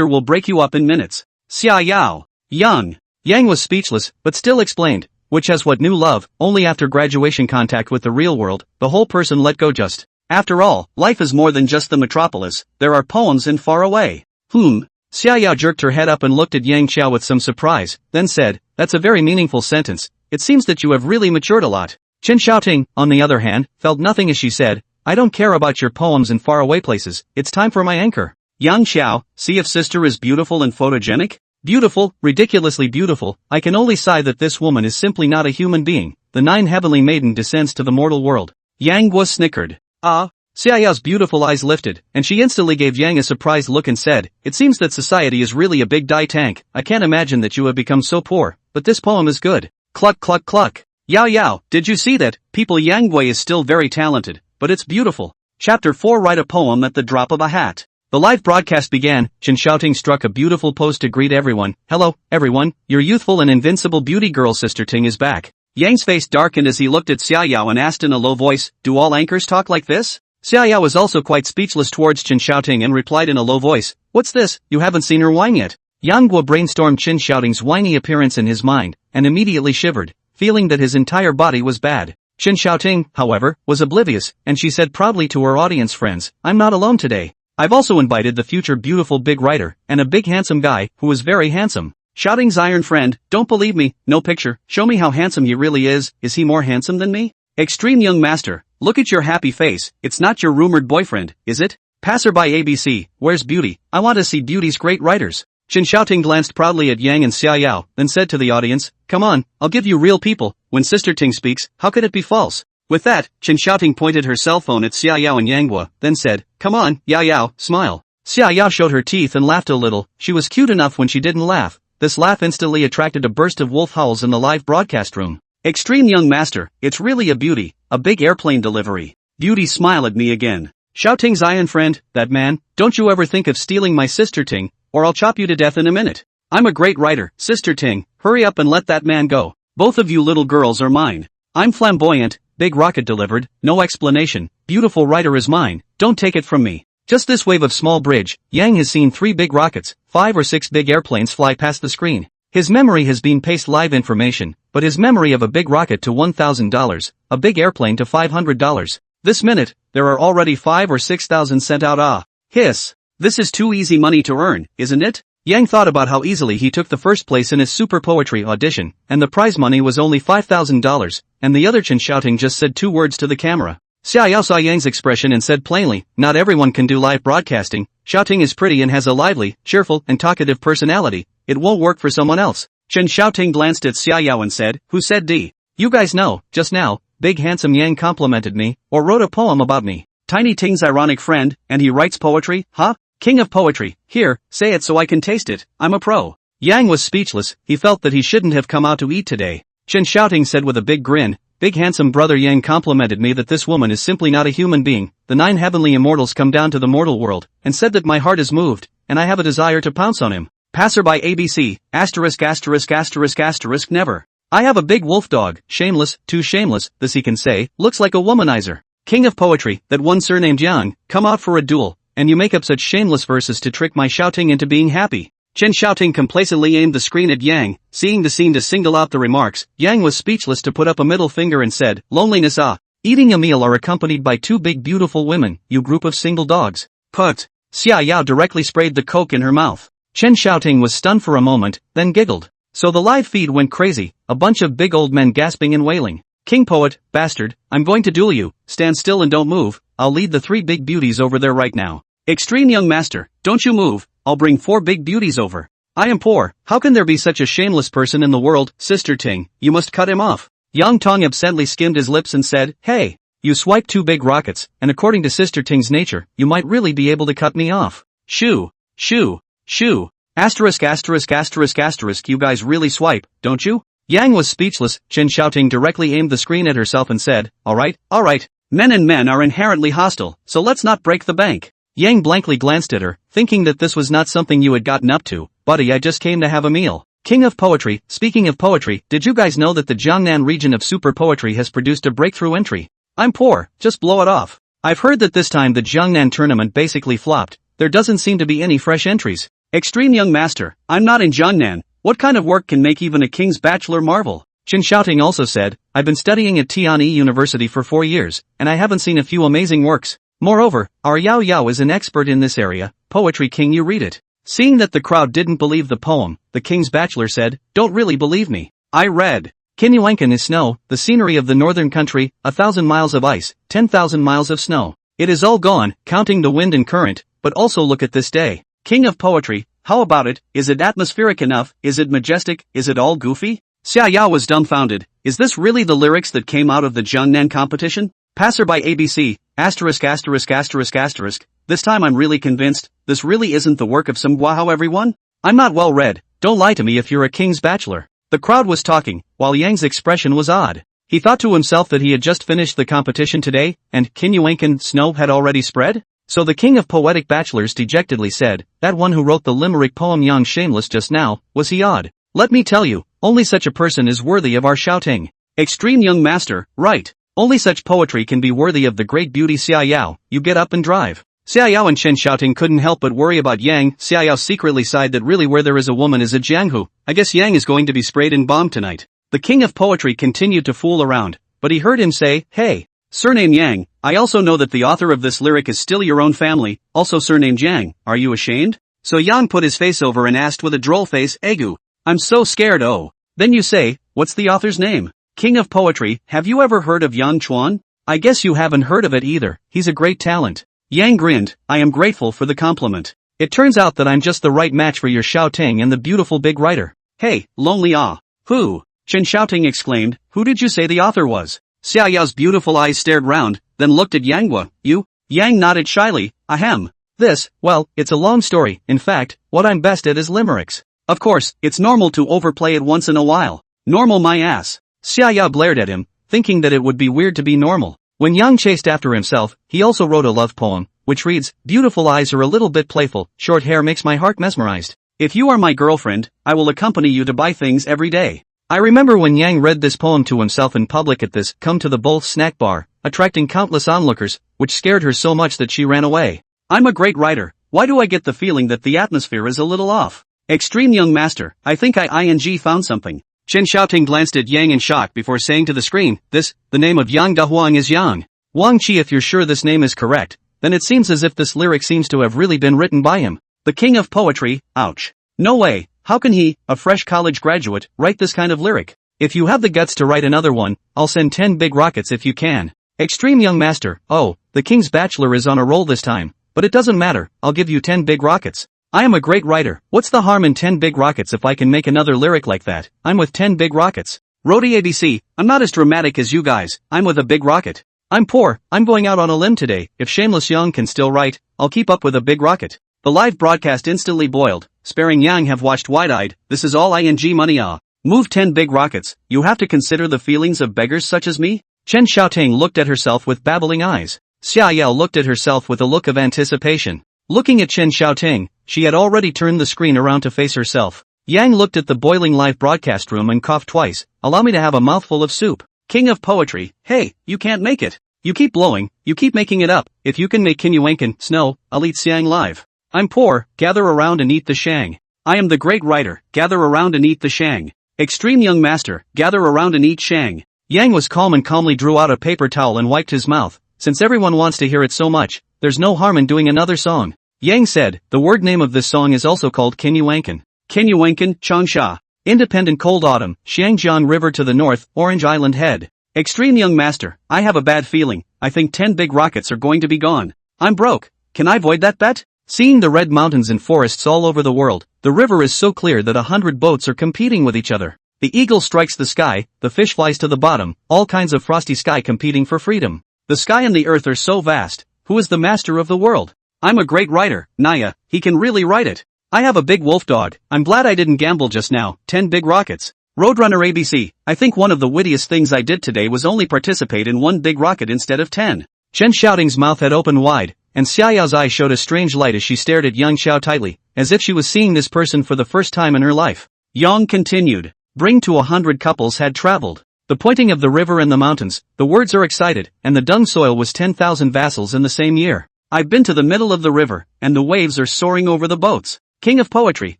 will break you up in minutes. Xia Yao. Yang was speechless, but still explained, which has what new love, only after graduation contact with the real world, the whole person let go just. After all, life is more than just the metropolis, there are poems in far away. Xia Yao jerked her head up and looked at Yang Xiao with some surprise, then said, that's a very meaningful sentence, it seems that you have really matured a lot. Chen Xiaoting, on the other hand, felt nothing as she said, I don't care about your poems in faraway places, it's time for my anchor. Yang Xiao, see if sister is beautiful and photogenic? Beautiful, ridiculously beautiful, I can only sigh that this woman is simply not a human being. The 9 heavenly maiden descends to the mortal world. Yang Guo snickered. Ah. Xia Yao's beautiful eyes lifted, and she instantly gave Yang a surprised look and said, it seems that society is really a big dye tank, I can't imagine that you have become so poor, but this poem is good. Cluck cluck cluck. Yao Yao, did you see that? People Yang Gui is still very talented, but it's beautiful. Chapter 4 Write a poem at the drop of a hat. The live broadcast began. Chen Xiaoting struck a beautiful pose to greet everyone. Hello, everyone, your youthful and invincible beauty girl sister Ting is back. Yang's face darkened as he looked at Xia Yao and asked in a low voice, do all anchors talk like this? Xia Yao was also quite speechless towards Chen Xiaoting and replied in a low voice, what's this, you haven't seen her whine yet? Yang Guo brainstormed Chen Xiaoting's whiny appearance in his mind, and immediately shivered, feeling that his entire body was bad. Chen Xiaoting, however, was oblivious, and she said proudly to her audience friends, I'm not alone today. I've also invited the future beautiful big writer, and a big handsome guy, who is very handsome. Xiaoting's iron friend, don't believe me, no picture, show me how handsome he really is he more handsome than me? Extreme young master, look at your happy face, it's not your rumored boyfriend, is it? Passerby ABC, where's Beauty? I want to see Beauty's great writers. Chen Xiaoting glanced proudly at Yang and Xia Yao, then said to the audience, come on, I'll give you real people, when Sister Ting speaks, how could it be false? With that, Chen Xiaoting pointed her cell phone at Xia Yao and Yang Guo, then said, come on, Yao Yao, smile. Xia Yao showed her teeth and laughed a little, she was cute enough when she didn't laugh. This laugh instantly attracted a burst of wolf howls in the live broadcast room. Extreme young master, it's really a beauty, a big airplane delivery. Beauty smile at me again. Xiaoting's iron friend, that man, don't you ever think of stealing my sister Ting, or I'll chop you to death in a minute. I'm a great writer, sister Ting, hurry up and let that man go. Both of you little girls are mine. I'm flamboyant, big rocket delivered, no explanation, beautiful writer is mine, don't take it from me. Just this wave of small bridge, Yang has seen 3 big rockets, 5 or 6 big airplanes fly past the screen. His memory has been paste live information, but his memory of a big rocket to $1,000, a big airplane to $500. This minute, there are already 5 or 6,000 sent out. Ah. Hiss. This is too easy money to earn, isn't it? Yang thought about how easily he took the first place in his super poetry audition, and the prize money was only $5,000, and the other Chen Xiaoting just said 2 words to the camera. Xia Yao saw Yang's expression and said plainly, not everyone can do live broadcasting, Xiaoting is pretty and has a lively, cheerful, and talkative personality, it won't work for someone else. Chen Xiaoting glanced at Xia Yao and said, who said D? You guys know, just now, big handsome Yang complimented me, or wrote a poem about me. Tiny Ting's ironic friend, and he writes poetry, huh? King of poetry, here, say it so I can taste it, I'm a pro. Yang was speechless, he felt that he shouldn't have come out to eat today. Chen Xiaoting said with a big grin, big handsome brother Yang complimented me that this woman is simply not a human being, the 9 heavenly immortals come down to the mortal world, and said that my heart is moved, and I have a desire to pounce on him. Passerby ABC, ******, never. I have a big wolf dog, shameless, too shameless, this he can say, looks like a womanizer. King of poetry, that one surnamed Yang, come out for a duel, and you make up such shameless verses to trick my Xiaoting into being happy. Chen Xiaoting complacently aimed the screen at Yang, seeing the scene to single out the remarks. Yang was speechless to put up a middle finger and said, loneliness ah. Eating a meal are accompanied by 2 big beautiful women, you group of single dogs. Put. Xia Yao directly sprayed the coke in her mouth. Chen Xiaoting was stunned for a moment, then giggled. So the live feed went crazy, a bunch of big old men gasping and wailing. King poet, bastard, I'm going to duel you, stand still and don't move, I'll lead the 3 big beauties over there right now. Extreme young master, don't you move, I'll bring 4 big beauties over. I am poor, how can there be such a shameless person in the world, sister Ting, you must cut him off. Yang Tong absently skimmed his lips and said, hey. You swipe 2 big rockets, and according to Sister Ting's nature, you might really be able to cut me off. Shoo, shoo, shoo. Asterisk asterisk asterisk asterisk, you guys really swipe, don't you? Yang was speechless. Chen Xiaoting directly aimed the screen at herself and said, alright. Men and men are inherently hostile, so let's not break the bank. Yang blankly glanced at her, thinking that this was not something you had gotten up to. Buddy, I just came to have a meal. King of Poetry, speaking of poetry, did you guys know that the Jiangnan region of super poetry has produced a breakthrough entry? I'm poor, just blow it off. I've heard that this time the Jiangnan tournament basically flopped. There doesn't seem to be any fresh entries. Extreme young master, I'm not in Jiangnan. What kind of work can make even a king's bachelor marvel? Chen Xiaoting also said, I've been studying at Tianyi University for 4 years, and I haven't seen a few amazing works. Moreover, our Yao Yao is an expert in this area. Poetry king, you read it. Seeing that the crowd didn't believe the poem, the king's bachelor said, don't really believe me. I read. Kinyuankan is snow, the scenery of the northern country, 1,000 miles of ice, 10,000 miles of snow. It is all gone, counting the wind and current, but also look at this day. King of poetry, how about it? Is it atmospheric enough? Is it majestic? Is it all goofy? Xia Yao was dumbfounded. Is this really the lyrics that came out of the Jiangnan competition? Passerby ABC, asterisk asterisk asterisk asterisk. This time I'm really convinced, this really isn't the work of some guahao everyone? I'm not well read, don't lie to me if you're a king's bachelor. The crowd was talking, while Yang's expression was odd. He thought to himself that he had just finished the competition today, and Kinyuankan snow had already spread? So the king of poetic bachelors dejectedly said, that one who wrote the limerick poem Yang Shameless just now, was he odd? Let me tell you, only such a person is worthy of our shouting. Extreme young master, right. Only such poetry can be worthy of the great beauty Xia Yao, you get up and drive. Xia Yao and Chen Xiaoting couldn't help but worry about Yang. Xia Yao secretly sighed that really where there is a woman is a Jianghu. I guess Yang is going to be sprayed and bombed tonight. The king of poetry continued to fool around, but he heard him say, hey, surname Yang, I also know that the author of this lyric is still your own family, also surnamed Yang, are you ashamed? So Yang put his face over and asked with a droll face, Egu, I'm so scared oh. Then you say, what's the author's name? King of poetry, have you ever heard of Yang Chuan? I guess you haven't heard of it either, he's a great talent. Yang grinned, I am grateful for the compliment. It turns out that I'm just the right match for your Xiaoting and the beautiful big writer. Hey, lonely ah. Who? Chen Xiaoting exclaimed, who did you say the author was? Xia Yao's beautiful eyes stared round, then looked at Yanghua, you? Yang nodded shyly, ahem. This, well, it's a long story, in fact, what I'm best at is limericks. Of course, it's normal to overplay it once in a while. Normal my ass. Xia Yao blared at him, thinking that it would be weird to be normal. When Yang chased after himself, he also wrote a love poem, which reads, beautiful eyes are a little bit playful, short hair makes my heart mesmerized. If you are my girlfriend, I will accompany you to buy things every day. I remember when Yang read this poem to himself in public at this come to the both snack bar, attracting countless onlookers, which scared her so much that she ran away. I'm a great writer, why do I get the feeling that the atmosphere is a little off? Extreme young master, I think I found something. Chen Xiaoting glanced at Yang in shock before saying to the screen, the name of Yang Dahuang is Yang. Wang Qi, if you're sure this name is correct, then it seems as if this lyric seems to have really been written by him. The king of poetry, ouch. No way, how can he, a fresh college graduate, write this kind of lyric? If you have the guts to write another one, I'll send 10 big rockets if you can. Extreme young master, oh, the king's bachelor is on a roll this time, but it doesn't matter, I'll give you 10 big rockets. I am a great writer, what's the harm in 10 big rockets if I can make another lyric like that? I'm with 10 big rockets. Rody ABC, I'm not as dramatic as you guys, I'm with a big rocket. I'm poor, I'm going out on a limb today, if Shameless Young can still write, I'll keep up with a big rocket. The live broadcast instantly boiled, sparing Yang have watched wide-eyed, this is all ing money ah. Move 10 big rockets, you have to consider the feelings of beggars such as me? Chen Xiaoting looked at herself with babbling eyes. Xia Yao looked at herself with a look of anticipation. Looking at Chen Xiaoting, she had already turned the screen around to face herself. Yang looked at the boiling live broadcast room and coughed twice, allow me to have a mouthful of soup. King of poetry, hey, you can't make it. You keep blowing, you keep making it up, if you can make Kinyuankan snow, I'll eat Siang live. I'm poor, gather around and eat the shang. I am the great writer, gather around and eat the shang. Extreme young master, gather around and eat shang. Yang was calm and calmly drew out a paper towel and wiped his mouth. Since everyone wants to hear it so much, there's no harm in doing another song. Yang said, the word name of this song is also called Kinyuankan. Kinyuankan, Changsha. Independent cold autumn, Xiangjiang River to the north, Orange Island head. Extreme young master, I have a bad feeling, I think 10 big rockets are going to be gone. I'm broke, can I void that bet? Seeing the red mountains and forests all over the world, the river is so clear that 100 boats are competing with each other. The eagle strikes the sky, the fish flies to the bottom, all kinds of frosty sky competing for freedom. The sky and the earth are so vast. Who is the master of the world? I'm a great writer, Naya, he can really write it. I have a big wolf dog, I'm glad I didn't gamble just now, 10 big rockets. Roadrunner ABC, I think one of the wittiest things I did today was only participate in one big rocket instead of 10. Chen Xiaoting's mouth had opened wide, and Xiaoyao's eyes showed a strange light as she stared at Yang Xiao tightly, as if she was seeing this person for the first time in her life. Yang continued. Bring to 100 couples had traveled. The pointing of the river and the mountains, the words are excited, and the dung soil was 10,000 vassals in the same year. I've been to the middle of the river, and the waves are soaring over the boats. King of poetry,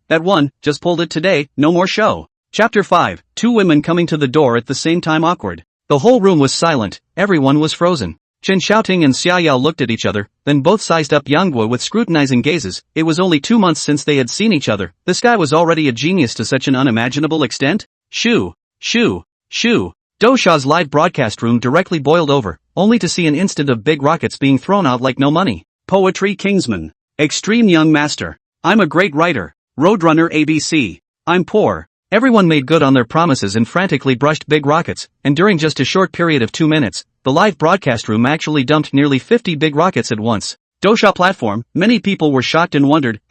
that one, just pulled it today, no more show. Chapter 5, two women coming to the door at the same time awkward. The whole room was silent, everyone was frozen. Chen Xiaoting and Xiaoyao looked at each other, then both sized up Yang Guo with scrutinizing gazes. It was only 2 months since they had seen each other. This guy was already a genius to such an unimaginable extent? Shoo! Shoo! Shoo! Dousha's live broadcast room directly boiled over, only to see an instant of big rockets being thrown out like no money. Poetry Kingsman. Extreme Young Master. I'm a great writer. Roadrunner ABC. I'm poor. Everyone made good on their promises and frantically brushed big rockets, and during just a short period of 2 minutes, the live broadcast room actually dumped nearly 50 big rockets at once. Dousha platform, many people were shocked and wondered, ********,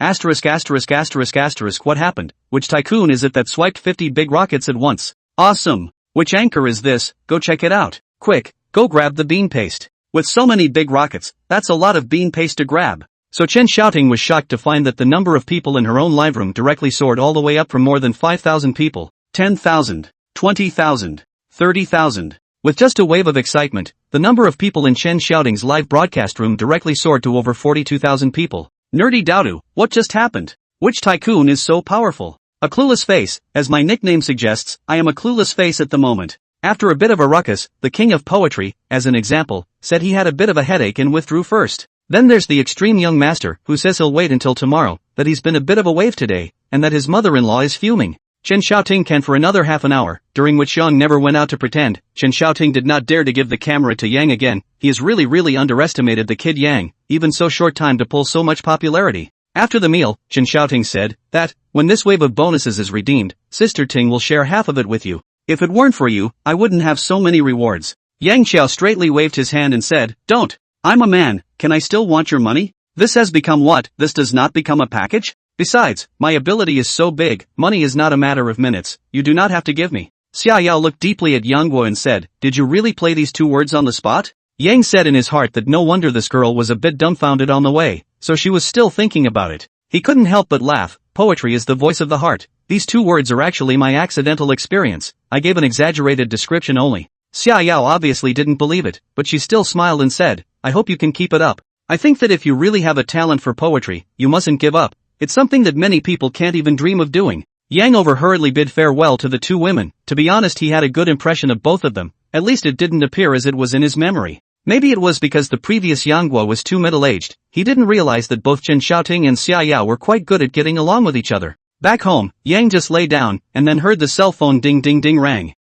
what happened? Which tycoon is it that swiped 50 big rockets at once? Awesome! Which anchor is this? Go check it out. Quick, go grab the bean paste. With so many big rockets, that's a lot of bean paste to grab. So Chen Xiaoting was shocked to find that the number of people in her own live room directly soared all the way up from more than 5,000 people, 10,000, 20,000, 30,000. With just a wave of excitement, the number of people in Chen Xiaoting's live broadcast room directly soared to over 42,000 people. Nerdy Dowdu, what just happened? Which tycoon is so powerful? A clueless face, as my nickname suggests, I am a clueless face at the moment. After a bit of a ruckus, the king of poetry, as an example, said he had a bit of a headache and withdrew first. Then there's the extreme young master, who says he'll wait until tomorrow, that he's been a bit of a wave today, and that his mother-in-law is fuming. Chen Xiaoting can for another half an hour, during which Yang never went out to pretend. Chen Xiaoting did not dare to give the camera to Yang again. He has really underestimated the kid Yang, even so short time to pull so much popularity. After the meal, Chen Xiaoting said that, when this wave of bonuses is redeemed, Sister Ting will share half of it with you. If it weren't for you, I wouldn't have so many rewards. Yang Xiao straightly waved his hand and said, don't. I'm a man, can I still want your money? This has become what? This does not become a package? Besides, my ability is so big, money is not a matter of minutes, you do not have to give me. Xiaoyao looked deeply at Yang Guo and said, did you really play these 2 words on the spot? Yang said in his heart that no wonder this girl was a bit dumbfounded on the way, so she was still thinking about it. He couldn't help but laugh. Poetry is the voice of the heart. These 2 words are actually my accidental experience. I gave an exaggerated description only. Xiaoyao obviously didn't believe it, but she still smiled and said, I hope you can keep it up. I think that if you really have a talent for poetry, you mustn't give up. It's something that many people can't even dream of doing. Yang hurriedly bid farewell to the 2 women. To be honest, he had a good impression of both of them. At least it didn't appear as it was in his memory. Maybe it was because the previous Yang Guo was too middle-aged. He didn't realize that both Chen Xiaoting and Xiaoyao were quite good at getting along with each other. Back home, Yang just lay down, and then heard the cell phone ding ding ding rang.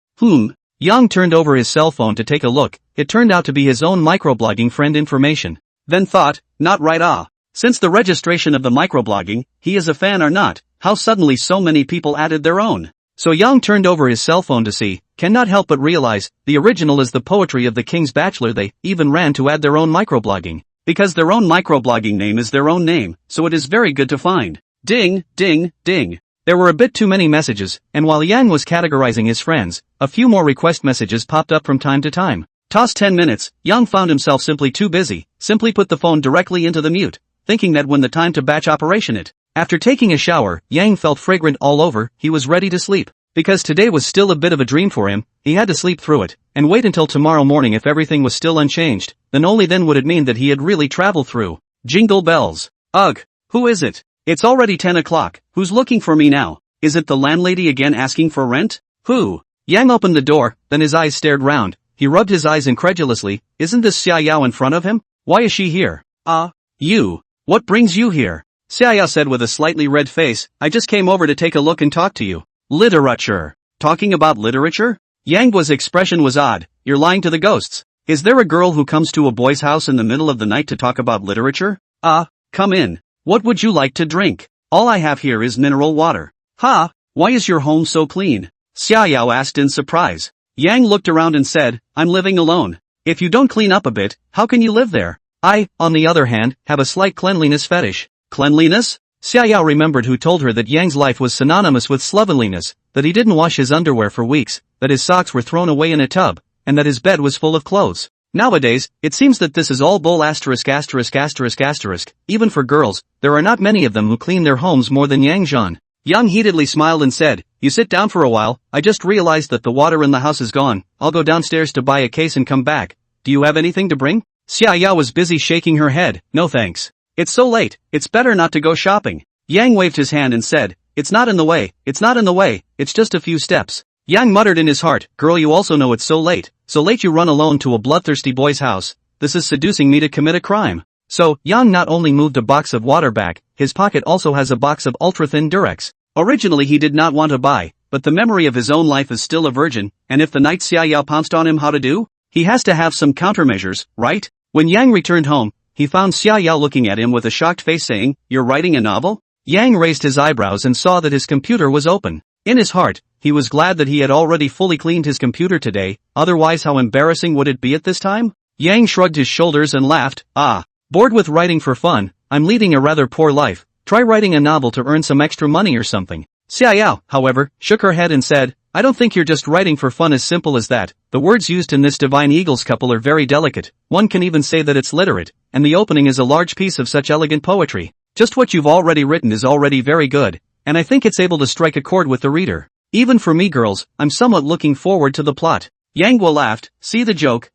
Yang turned over his cell phone to take a look. It turned out to be his own microblogging friend information. Then thought, not right Since the registration of the microblogging, he is a fan or not, how suddenly so many people added their own. So Yang turned over his cell phone to see, cannot help but realize, the original is the poetry of the King's Bachelor. They even ran to add their own microblogging. Because their own microblogging name is their own name, so it is very good to find. Ding, ding, ding. There were a bit too many messages, and while Yang was categorizing his friends, a few more request messages popped up from time to time. Toss 10 minutes, Yang found himself simply too busy, simply put the phone directly into the mute, thinking that when the time to batch operation it. After taking a shower, Yang felt fragrant all over, he was ready to sleep. Because today was still a bit of a dream for him, he had to sleep through it, and wait until tomorrow morning if everything was still unchanged, then only then would it mean that he had really traveled through. Jingle bells. Ugh, who is it? It's already 10 o'clock, who's looking for me now? Is it the landlady again asking for rent? Who? Yang opened the door, then his eyes stared round. He rubbed his eyes incredulously. Isn't this Xiaoyao in front of him? Why is she here? You. What brings you here? Xiaoyao said with a slightly red face, I just came over to take a look and talk to you. Literature. Talking about literature? Yang Guo's expression was odd. You're lying to the ghosts. Is there a girl who comes to a boy's house in the middle of the night to talk about literature? Come in. What would you like to drink? All I have here is mineral water. Why is your home so clean? Xiaoyao asked in surprise. Yang looked around and said, I'm living alone. If you don't clean up a bit, how can you live there? I, on the other hand, have a slight cleanliness fetish. Cleanliness? Xiaoyao remembered who told her that Yang's life was synonymous with slovenliness, that he didn't wash his underwear for weeks, that his socks were thrown away in a tub, and that his bed was full of clothes. Nowadays, it seems that this is all bull asterisk. Even for girls, there are not many of them who clean their homes more than Yang Zhan. Yang heatedly smiled and said, "You sit down for a while, I just realized that the water in the house is gone, I'll go downstairs to buy a case and come back. Do you have anything to bring?" Xiaoyao was busy shaking her head. "No thanks. It's so late, it's better not to go shopping." Yang waved his hand and said, it's not in the way, it's just a few steps." Yang muttered in his heart, "Girl, you also know it's so late you run alone to a bloodthirsty boy's house. This is seducing me to commit a crime." So, Yang not only moved a box of water back, his pocket also has a box of ultra-thin Durex. Originally he did not want to buy, but the memory of his own life is still a virgin, and if the night Xiaoyao pounced on him, how to do? He has to have some countermeasures, right? When Yang returned home, he found Xiaoyao looking at him with a shocked face saying, "You're writing a novel?" Yang raised his eyebrows and saw that his computer was open. In his heart, he was glad that he had already fully cleaned his computer today, otherwise how embarrassing would it be at this time? Yang shrugged his shoulders and laughed, "Bored with writing for fun, I'm leading a rather poor life, try writing a novel to earn some extra money or something." Xiaoyao, however, shook her head and said, "I don't think you're just writing for fun as simple as that. The words used in this Divine Eagles couple are very delicate, one can even say that it's literate, and the opening is a large piece of such elegant poetry. Just what you've already written is already very good, and I think it's able to strike a chord with the reader. Even for me girls, I'm somewhat looking forward to the plot." Yang Guo laughed, see the joke.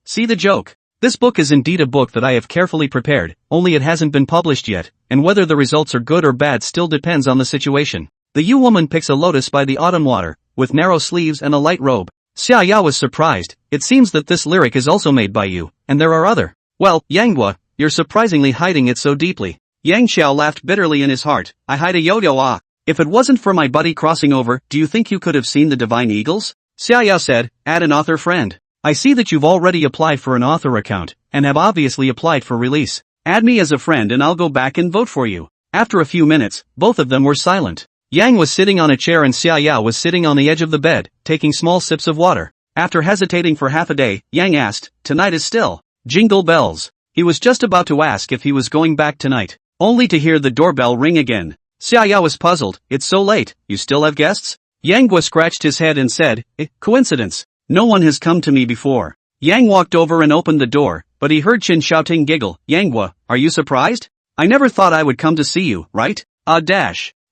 This book is indeed a book that I have carefully prepared, only it hasn't been published yet, and whether the results are good or bad still depends on the situation. The Yu woman picks a lotus by the autumn water, with narrow sleeves and a light robe. Xiaoyao was surprised, it seems that this lyric is also made by you, and there are other. Well, Yang Guo, you're surprisingly hiding it so deeply. Yang Xiao laughed bitterly in his heart, I hide a yo-yo. If it wasn't for my buddy crossing over, do you think you could have seen the Divine Eagles? Xiaoyao said, add an author friend. I see that you've already applied for an author account, and have obviously applied for release. Add me as a friend and I'll go back and vote for you. After a few minutes, both of them were silent. Yang was sitting on a chair and Xiaoyao was sitting on the edge of the bed, taking small sips of water. After hesitating for half a day, Yang asked, tonight is still. Jingle bells. He was just about to ask if he was going back tonight, only to hear the doorbell ring again. Xiaoyao was puzzled, it's so late, you still have guests? Yang Guo scratched his head and said, coincidence. No one has come to me before. Yang walked over and opened the door, but he heard Qin shouting giggle, Yang Guo, are you surprised? I never thought I would come to see you, right?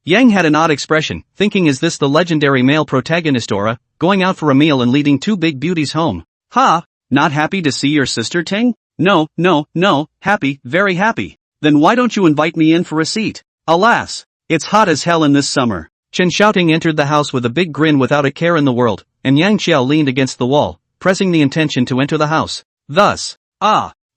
Yang had an odd expression, thinking is this the legendary male protagonist Aura, going out for a meal and leading two big beauties home? Ha! Not happy to see your sister Ting? No, happy, very happy. Then why don't you invite me in for a seat? Alas! It's hot as hell in this summer. Qin shouting entered the house with a big grin without a care in the world, and Yang Xiao leaned against the wall, pressing the intention to enter the house. Thus,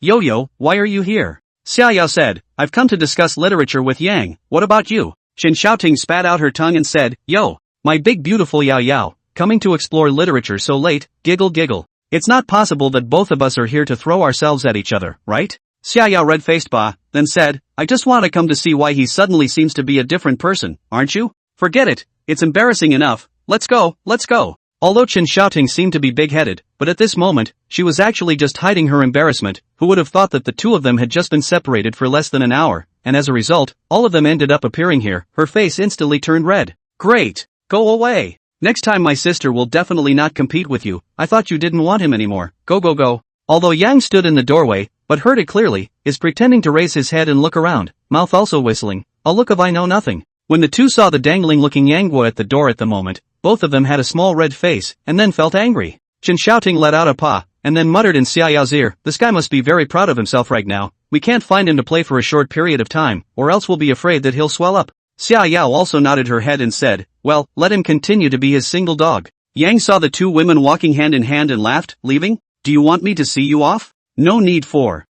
Yo-Yo, why are you here? Xiaoyao said, I've come to discuss literature with Yang, what about you? Qin shouting spat out her tongue and said, Yo, my big beautiful Yao Yao, coming to explore literature so late, giggle. It's not possible that both of us are here to throw ourselves at each other, right? Xiaoyao red-faced then said, I just want to come to see why he suddenly seems to be a different person, aren't you? Forget it, it's embarrassing enough, let's go. Although Qin shouting seemed to be big-headed, but at this moment, she was actually just hiding her embarrassment. Who would have thought that the two of them had just been separated for less than an hour, and as a result, all of them ended up appearing here. Her face instantly turned red. Great, go away. Next time my sister will definitely not compete with you, I thought you didn't want him anymore, go. Although Yang stood in the doorway, but heard it clearly, is pretending to raise his head and look around, mouth also whistling, a look of I know nothing. When the two saw the dangling-looking Yang Guo at the door at the moment, both of them had a small red face, and then felt angry. Qin shouting let out a paw, and then muttered in Xiaoyao's ear, this guy must be very proud of himself right now, we can't find him to play for a short period of time, or else we'll be afraid that he'll swell up. Xiaoyao also nodded her head and said, well, let him continue to be his single dog. Yang saw the two women walking hand in hand and laughed, leaving? Do you want me to see you off? No need for.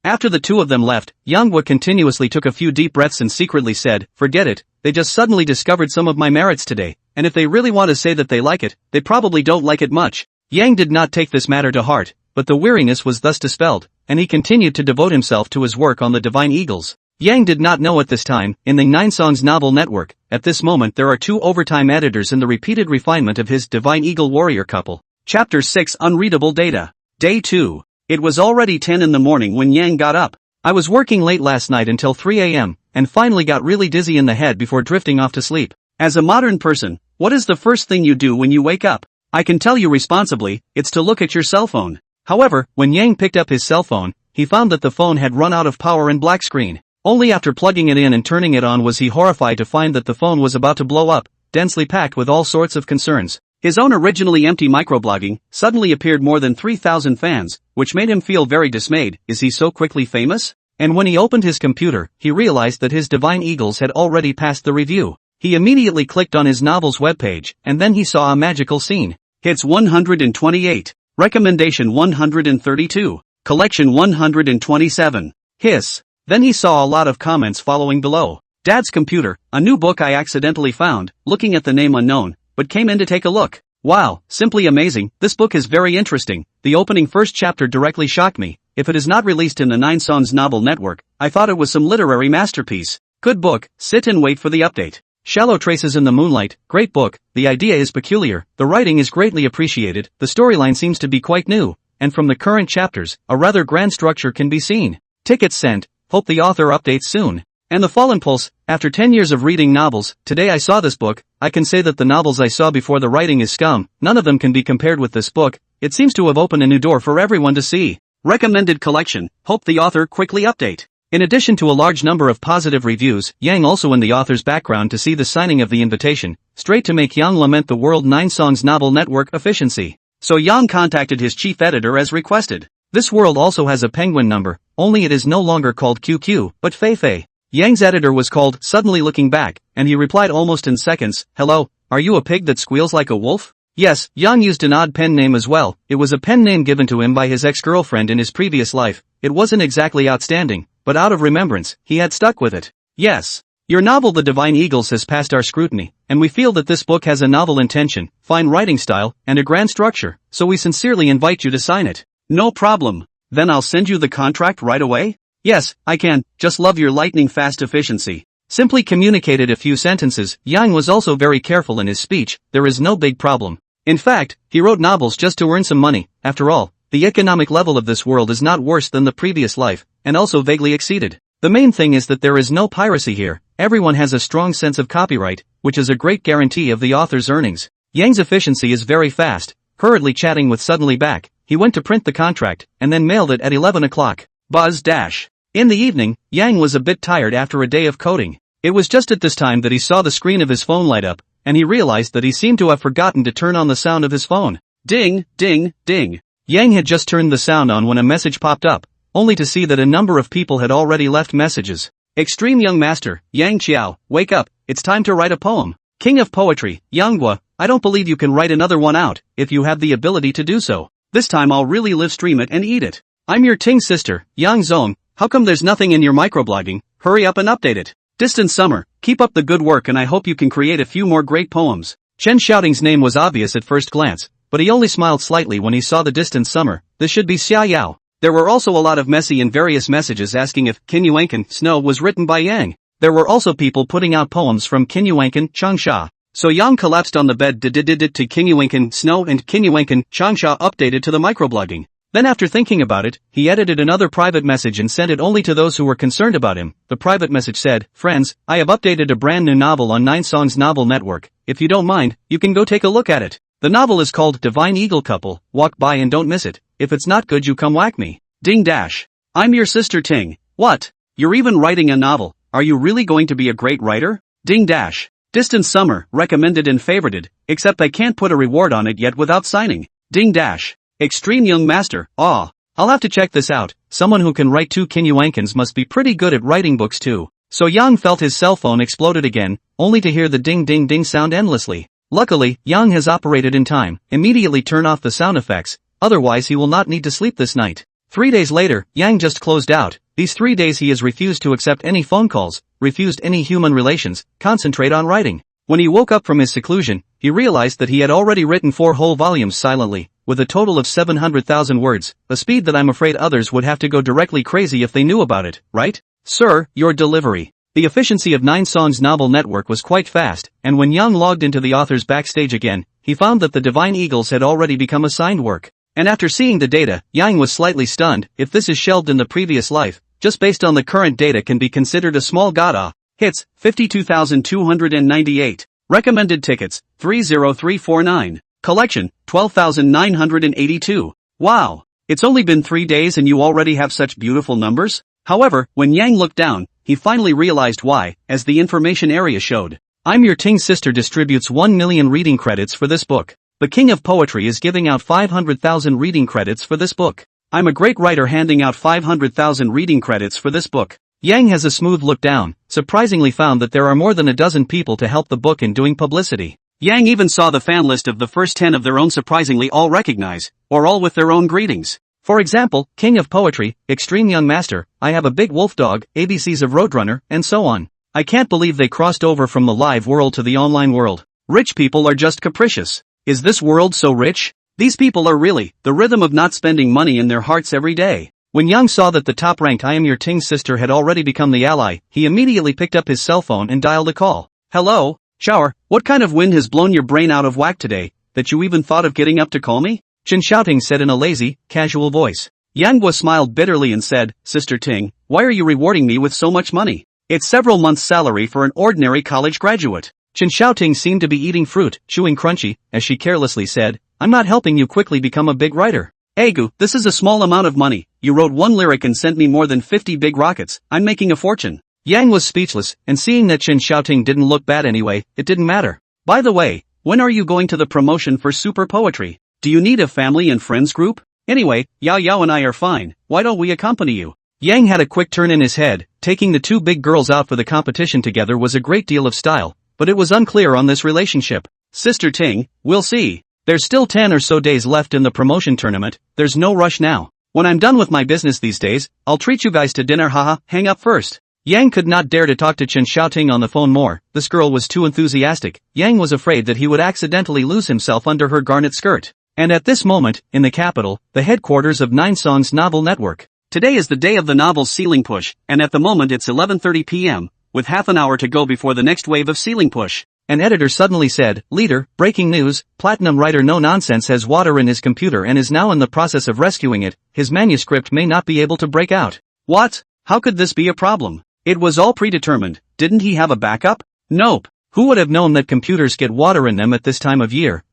After the two of them left, Yang Guo continuously took a few deep breaths and secretly said, forget it, they just suddenly discovered some of my merits today, and if they really want to say that they like it, they probably don't like it much. Yang did not take this matter to heart, but the weariness was thus dispelled, and he continued to devote himself to his work on the Divine Eagles. Yang did not know at this time, in the Nine Songs novel network, at this moment there are 2 overtime editors in the repeated refinement of his Divine Eagle warrior couple. Chapter 6 Unreadable Data. Day 2. It was already 10 in the morning when Yang got up. I was working late last night until 3 a.m., and finally got really dizzy in the head before drifting off to sleep. As a modern person, what is the first thing you do when you wake up? I can tell you responsibly, it's to look at your cell phone. However, when Yang picked up his cell phone, he found that the phone had run out of power and black screen. Only after plugging it in and turning it on was he horrified to find that the phone was about to blow up, densely packed with all sorts of concerns. His own originally empty microblogging suddenly appeared more than 3,000 fans, which made him feel very dismayed. Is he so quickly famous? And when he opened his computer, he realized that his Divine Eagles had already passed the review. He immediately clicked on his novel's webpage, and then he saw a magical scene. Hits 128. Recommendation 132. Collection 127. Hiss. Then he saw a lot of comments following below. Dad's computer, a new book I accidentally found, looking at the name unknown, but came in to take a look. Wow, simply amazing, this book is very interesting. The opening first chapter directly shocked me. If it is not released in the 9 Songs Novel Network, I thought it was some literary masterpiece. Good book, sit and wait for the update. Shallow Traces in the Moonlight, great book, the idea is peculiar, the writing is greatly appreciated, the storyline seems to be quite new, and from the current chapters, a rather grand structure can be seen. Tickets sent, hope the author updates soon. And the Fall Impulse, after 10 years of reading novels, today I saw this book. I can say that the novels I saw before the writing is scum, none of them can be compared with this book. It seems to have opened a new door for everyone to see. Recommended collection, hope the author quickly update. In addition to a large number of positive reviews, Yang also in the author's background to see the signing of the invitation, straight to make Yang lament the World 9 Songs Novel Network efficiency. So Yang contacted his chief editor as requested. This world also has a penguin number, only it is no longer called QQ, but Feifei. Yang's editor was called, suddenly looking back, and he replied almost in seconds, hello, are you a pig that squeals like a wolf? Yes, Yang used an odd pen name as well. It was a pen name given to him by his ex-girlfriend in his previous life. It wasn't exactly outstanding, but out of remembrance, he had stuck with it. Yes. Your novel The Divine Eagles has passed our scrutiny, and we feel that this book has a novel intention, fine writing style, and a grand structure, so we sincerely invite you to sign it. No problem. Then I'll send you the contract right away? Yes, I can, just love your lightning-fast efficiency. Simply communicated a few sentences. Yang was also very careful in his speech, there is no big problem. In fact, he wrote novels just to earn some money. After all, the economic level of this world is not worse than the previous life, and also vaguely exceeded. The main thing is that there is no piracy here, everyone has a strong sense of copyright, which is a great guarantee of the author's earnings. Yang's efficiency is very fast. Hurriedly chatting with Suddenly Back, he went to print the contract, and then mailed it at 11 o'clock. Buzz dash. In the evening, Yang was a bit tired after a day of coding. It was just at this time that he saw the screen of his phone light up, and he realized that he seemed to have forgotten to turn on the sound of his phone. Ding, ding, ding. Yang had just turned the sound on when a message popped up, only to see that a number of people had already left messages. Extreme Young Master, Yang Qiao, wake up, it's time to write a poem. King of Poetry, Yang Gua, I don't believe you can write another one out, if you have the ability to do so. This time I'll really live stream it and eat it. I'm your Ting sister, Yang Zong. How come there's nothing in your microblogging? Hurry up and update it. Distant Summer, keep up the good work and I hope you can create a few more great poems. Chen Shouting's name was obvious at first glance, but he only smiled slightly when he saw the Distant Summer. This should be Xia Yao. There were also a lot of messy and various messages asking if Kinyuankan Snow was written by Yang. There were also people putting out poems from Kinyuankan Changsha. So Yang collapsed on the bed to Kinyuankan Snow and Kinyuankan Changsha updated to the microblogging. Then after thinking about it, he edited another private message and sent it only to those who were concerned about him. The private message said, friends, I have updated a brand new novel on 9 Songs Novel Network. If you don't mind, you can go take a look at it. The novel is called Divine Eagle Couple, walk by and don't miss it. If it's not good you come whack me. Ding dash. I'm your sister Ting. What? You're even writing a novel. Are you really going to be a great writer? Ding dash. Distant Summer, recommended and favorited, except I can't put a reward on it yet without signing. Ding dash. Extreme Young Master, I'll have to check this out. Someone who can write 2 Kinyuankans must be pretty good at writing books too. So Yang felt his cell phone exploded again, only to hear the ding ding ding sound endlessly. Luckily, Yang has operated in time. Immediately turn off the sound effects, otherwise he will not need to sleep this night. 3 days later, Yang just closed out. These 3 days he has refused to accept any phone calls, refused any human relations, concentrate on writing. When he woke up from his seclusion, he realized that he had already written 4 whole volumes silently, with a total of 700,000 words, a speed that I'm afraid others would have to go directly crazy if they knew about it, right? Sir, your delivery. The efficiency of 9 Songs Novel Network was quite fast, and when Yang logged into the author's backstage again, he found that the Divine Eagles had already become assigned work. And after seeing the data, Yang was slightly stunned. If this is shelved in the previous life, just based on the current data can be considered a small god. Hits, 52,298. Recommended tickets, 30349. Collection, 12,982. Wow. It's only been 3 days and you already have such beautiful numbers? However, when Yang looked down, he finally realized why, as the information area showed. I'm Your Ting Sister distributes 1 million reading credits for this book. The King of Poetry is giving out 500,000 reading credits for this book. I'm a great writer handing out 500,000 reading credits for this book. Yang has a smooth look down, surprisingly found that there are more than a dozen people to help the book in doing publicity. Yang even saw the fan list of the first 10 of their own surprisingly all recognize, or all with their own greetings. For example, King of Poetry, Extreme Young Master, I Have a Big Wolf Dog, ABCs of Roadrunner, and so on. I can't believe they crossed over from the live world to the online world. Rich people are just capricious. Is this world so rich? These people are really the rhythm of not spending money in their hearts every day. When Yang saw that the top-ranked I Am Your Ting Sister had already become the ally, he immediately picked up his cell phone and dialed a call. Hello, Shower, what kind of wind has blown your brain out of whack today, that you even thought of getting up to call me? Chen Xiaoting said in a lazy, casual voice. Yang Guo smiled bitterly and said, Sister Ting, why are you rewarding me with so much money? It's several months' salary for an ordinary college graduate. Chen Xiaoting seemed to be eating fruit, chewing crunchy, as she carelessly said, I'm not helping you quickly become a big writer. Egu, this is a small amount of money, you wrote one lyric and sent me more than 50 big rockets, I'm making a fortune. Yang was speechless, and seeing that Chen Xiaoting didn't look bad anyway, it didn't matter. By the way, when are you going to the promotion for super poetry? Do you need a family and friends group? Anyway, Yao Yao and I are fine, why don't we accompany you? Yang had a quick turn in his head, taking the two big girls out for the competition together was a great deal of style, but it was unclear on this relationship. Sister Ting, we'll see. There's still 10 or so days left in the promotion tournament, there's no rush now. When I'm done with my business these days, I'll treat you guys to dinner haha, hang up first. Yang could not dare to talk to Chen Xiaoting on the phone more, this girl was too enthusiastic. Yang was afraid that he would accidentally lose himself under her garnet skirt. And at this moment, in the capital, the headquarters of Nine Songs Novel Network. Today is the day of the novel's ceiling push, and at the moment it's 11:30 p.m., with half an hour to go before the next wave of ceiling push. An editor suddenly said, Leader, breaking news, platinum writer No Nonsense has water in his computer and is now in the process of rescuing it, his manuscript may not be able to break out. What? How could this be a problem? It was all predetermined, didn't he have a backup? Nope. Who would have known that computers get water in them at this time of year?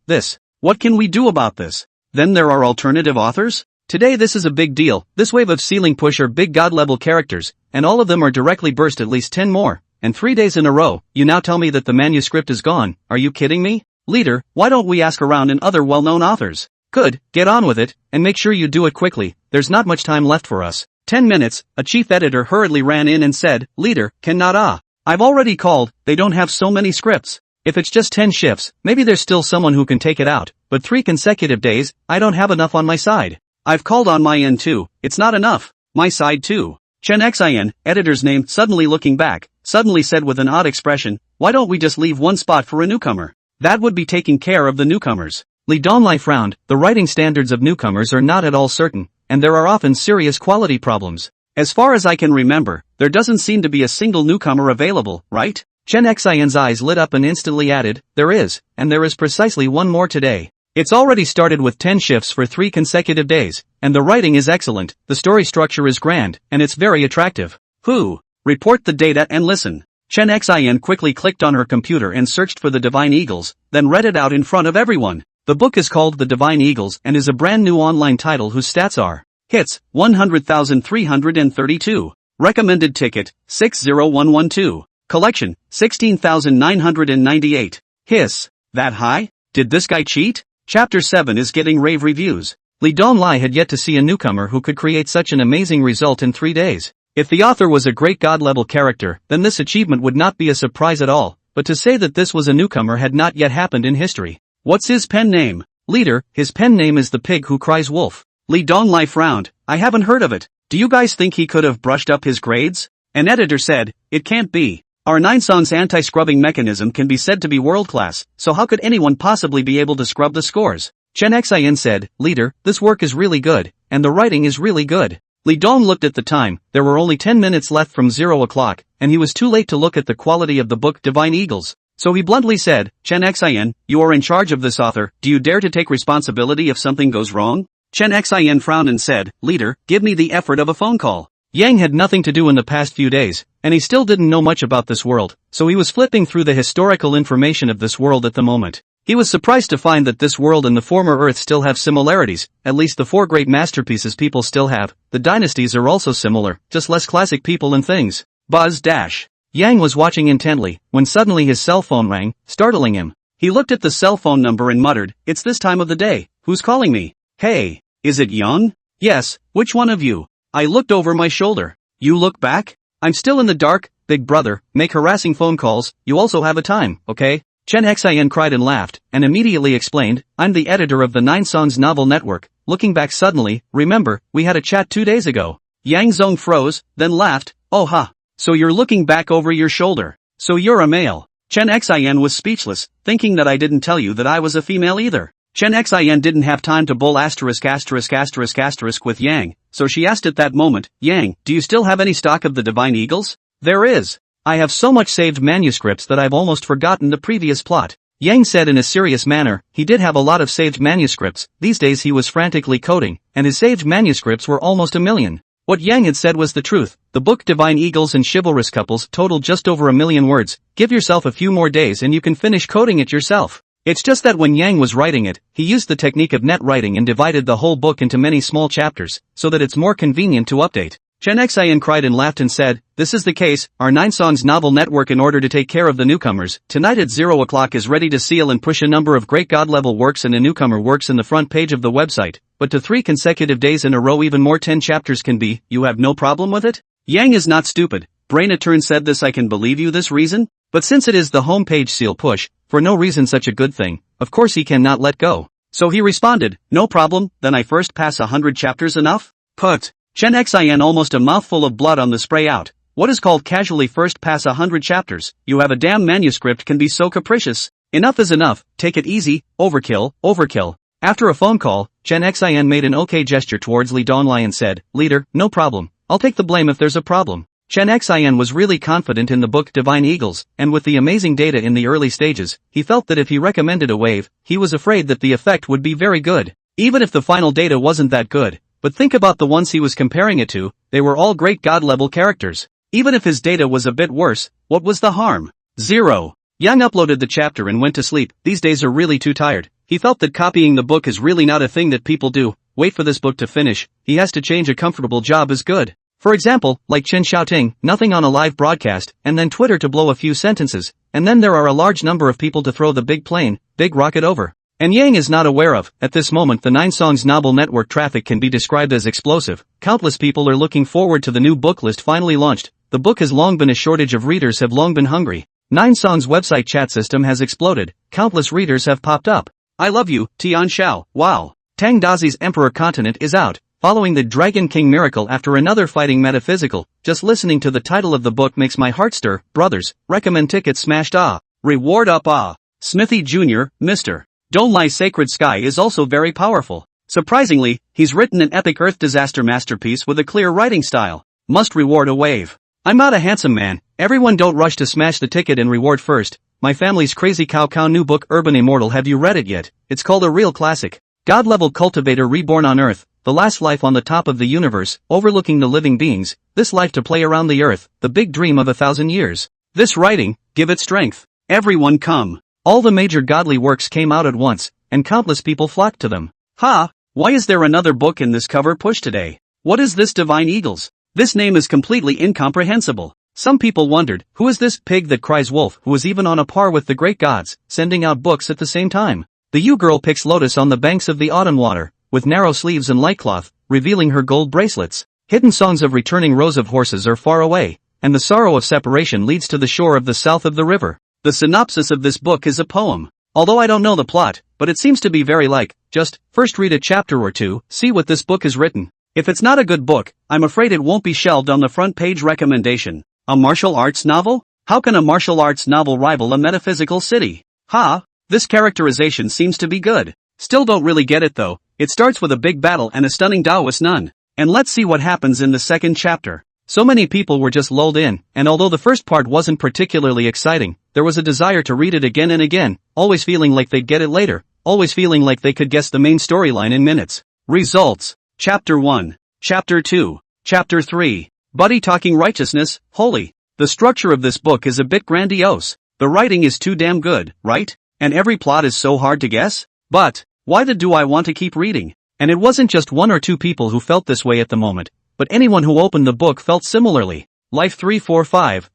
What can we do about this? Then there are alternative authors? Today this is a big deal, this wave of ceiling push are big god-level characters, and all of them are directly burst at least 10 more, and 3 days in a row, you now tell me that the manuscript is gone, are you kidding me? Leader, why don't we ask around in other well-known authors? Good, get on with it, and make sure you do it quickly, there's not much time left for us. 10 minutes, a chief editor hurriedly ran in and said, Leader, cannot I've already called, they don't have so many scripts. If it's just 10 shifts, maybe there's still someone who can take it out, but 3 consecutive days, I don't have enough on my side. I've called on my end too, it's not enough. My side too. Chen Xin, editor's name, suddenly looking back, suddenly said with an odd expression, why don't we just leave one spot for a newcomer? That would be taking care of the newcomers. Li Donglai frowned, the writing standards of newcomers are not at all certain, and there are often serious quality problems. As far as I can remember, there doesn't seem to be a single newcomer available, right? Chen Xin's eyes lit up and instantly added, there is, and there is precisely one more today. It's already started with 10 shifts for 3 consecutive days, and the writing is excellent, the story structure is grand, and it's very attractive. Who? Report the data and listen. Chen Xin quickly clicked on her computer and searched for the Divine Eagles, then read it out in front of everyone. The book is called The Divine Eagles and is a brand new online title whose stats are hits, 100,332. Recommended ticket, 60112. Collection, 16,998. Hiss. That high? Did this guy cheat? Chapter 7 is getting rave reviews. Li Donglai had yet to see a newcomer who could create such an amazing result in 3 days. If the author was a great god-level character, then this achievement would not be a surprise at all, but to say that this was a newcomer had not yet happened in history. What's his pen name? Leader, his pen name is The Pig Who Cries Wolf. Li Donglai frowned, I haven't heard of it. Do you guys think he could have brushed up his grades? An editor said, it can't be. Our 9 Songs anti-scrubbing mechanism can be said to be world-class, so how could anyone possibly be able to scrub the scores? Chen Xin said, Leader, this work is really good, and the writing is really good. Li Dong looked at the time, there were only 10 minutes left from 0 o'clock, and he was too late to look at the quality of the book Divine Eagles. So he bluntly said, Chen Xin, you are in charge of this author, do you dare to take responsibility if something goes wrong? Chen Xin frowned and said, "Leader, give me the effort of a phone call." Yang had nothing to do in the past few days, and he still didn't know much about this world, so he was flipping through the historical information of this world at the moment. He was surprised to find that this world and the former Earth still have similarities, at least the 4 great masterpieces people still have. The dynasties are also similar, just less classic people and things. Buzz dash. Yang was watching intently, when suddenly his cell phone rang, startling him. He looked at the cell phone number and muttered, "It's this time of the day, who's calling me? Hey, is it Young? Yes, which one of you?" I looked over my shoulder. You look back? I'm still in the dark, big brother, make harassing phone calls, you also have a time, okay? Chen Xin cried and laughed, and immediately explained, "I'm the editor of the 9 Songs Novel Network." Looking back suddenly, "Remember, we had a chat 2 days ago." Yang Zong froze, then laughed, "Oh ha. So you're looking back over your shoulder. So you're a male." Chen Xin was speechless, thinking that I didn't tell you that I was a female either. Chen Xin didn't have time to bull ***** with Yang, so she asked at that moment, "Yang, do you still have any stock of the Divine Eagles?" "There is. I have so much saved manuscripts that I've almost forgotten the previous plot." Yang said in a serious manner, he did have a lot of saved manuscripts. These days he was frantically coding, and his saved manuscripts were almost 1,000,000. What Yang had said was the truth. The book Divine Eagles and Chivalrous Couples totaled just over 1,000,000 words. Give yourself a few more days and you can finish coding it yourself. It's just that when Yang was writing it, he used the technique of net writing and divided the whole book into many small chapters, so that it's more convenient to update. Chen Xin cried and laughed and said, "This is the case, our 9 Songs Novel Network in order to take care of the newcomers, tonight at 0 o'clock is ready to seal and push a number of great god-level works and a newcomer works in the front page of the website, but to 3 consecutive days in a row even more 10 chapters can be, you have no problem with it?" Yang is not stupid. Brainatern said this, "I can believe you this reason? But since it is the homepage seal push, for no reason such a good thing, of course he cannot let go." So he responded, "No problem, then I first pass 100 chapters enough?" Put. Chen Xin almost a mouthful of blood on the spray out. What is called casually first pass 100 chapters? You have a damn manuscript can be so capricious. Enough is enough, take it easy, overkill, overkill. After a phone call, Chen Xin made an okay gesture towards Li Donglai and said, "Leader, no problem, I'll take the blame if there's a problem." Chen Xin was really confident in the book Divine Eagles, and with the amazing data in the early stages, he felt that if he recommended a wave, he was afraid that the effect would be very good. Even if the final data wasn't that good, but think about the ones he was comparing it to, they were all great god-level characters. Even if his data was a bit worse, what was the harm? 0. Yang uploaded the chapter and went to sleep. These days are really too tired. He felt that copying the book is really not a thing that people do. Wait for this book to finish, he has to change a comfortable job is good. For example, like Chen Xiaoting, nothing on a live broadcast, and then Twitter to blow a few sentences, and then there are a large number of people to throw the big plane, big rocket over. And Yang is not aware of, at this moment the 9 Songs Novel Network traffic can be described as explosive. Countless people are looking forward to the new book list finally launched. The book has long been a shortage of readers have long been hungry. 9 Songs website chat system has exploded, countless readers have popped up. I love you, Tian Xiao, wow. Tang Dazi's Emperor Continent is out. Following the Dragon King miracle after another fighting metaphysical, just listening to the title of the book makes my heart stir. Brothers, recommend tickets smashed reward up Smithy Jr., Mr. Don't Lie Sacred Sky is also very powerful. Surprisingly, he's written an epic earth disaster masterpiece with a clear writing style. Must reward a wave. I'm not a handsome man, everyone don't rush to smash the ticket and reward first. My family's crazy cow new book Urban Immortal, have you read it yet? It's called a real classic. God-level cultivator reborn on Earth, the last life on the top of the universe, overlooking the living beings, this life to play around the Earth, the big dream of 1,000 years. This writing, give it strength. Everyone come. All the major godly works came out at once, and countless people flocked to them. Why is there another book in this cover push today? What is this Divine Eagles? This name is completely incomprehensible. Some people wondered, who is this pig that cries wolf who is even on a par with the great gods, sending out books at the same time? The U-girl picks lotus on the banks of the autumn water, with narrow sleeves and light cloth, revealing her gold bracelets. Hidden songs of returning rows of horses are far away, and the sorrow of separation leads to the shore of the south of the river. The synopsis of this book is a poem. Although I don't know the plot, but it seems to be very like, just, first read a chapter or two, see what this book is written. If it's not a good book, I'm afraid it won't be shelved on the front page recommendation. A martial arts novel? How can a martial arts novel rival a metaphysical city? This characterization seems to be good. Still don't really get it though. It starts with a big battle and a stunning Taoist nun. And let's see what happens in the second chapter. So many people were just lulled in, and although the first part wasn't particularly exciting, there was a desire to read it again and again, always feeling like they'd get it later, always feeling like they could guess the main storyline in minutes. Results. Chapter 1. Chapter 2. Chapter 3. Buddy talking righteousness, holy. The structure of this book is a bit grandiose. The writing is too damn good, right? And every plot is so hard to guess? But, why do I want to keep reading? And it wasn't just one or two people who felt this way at the moment, but anyone who opened the book felt similarly. Life 345,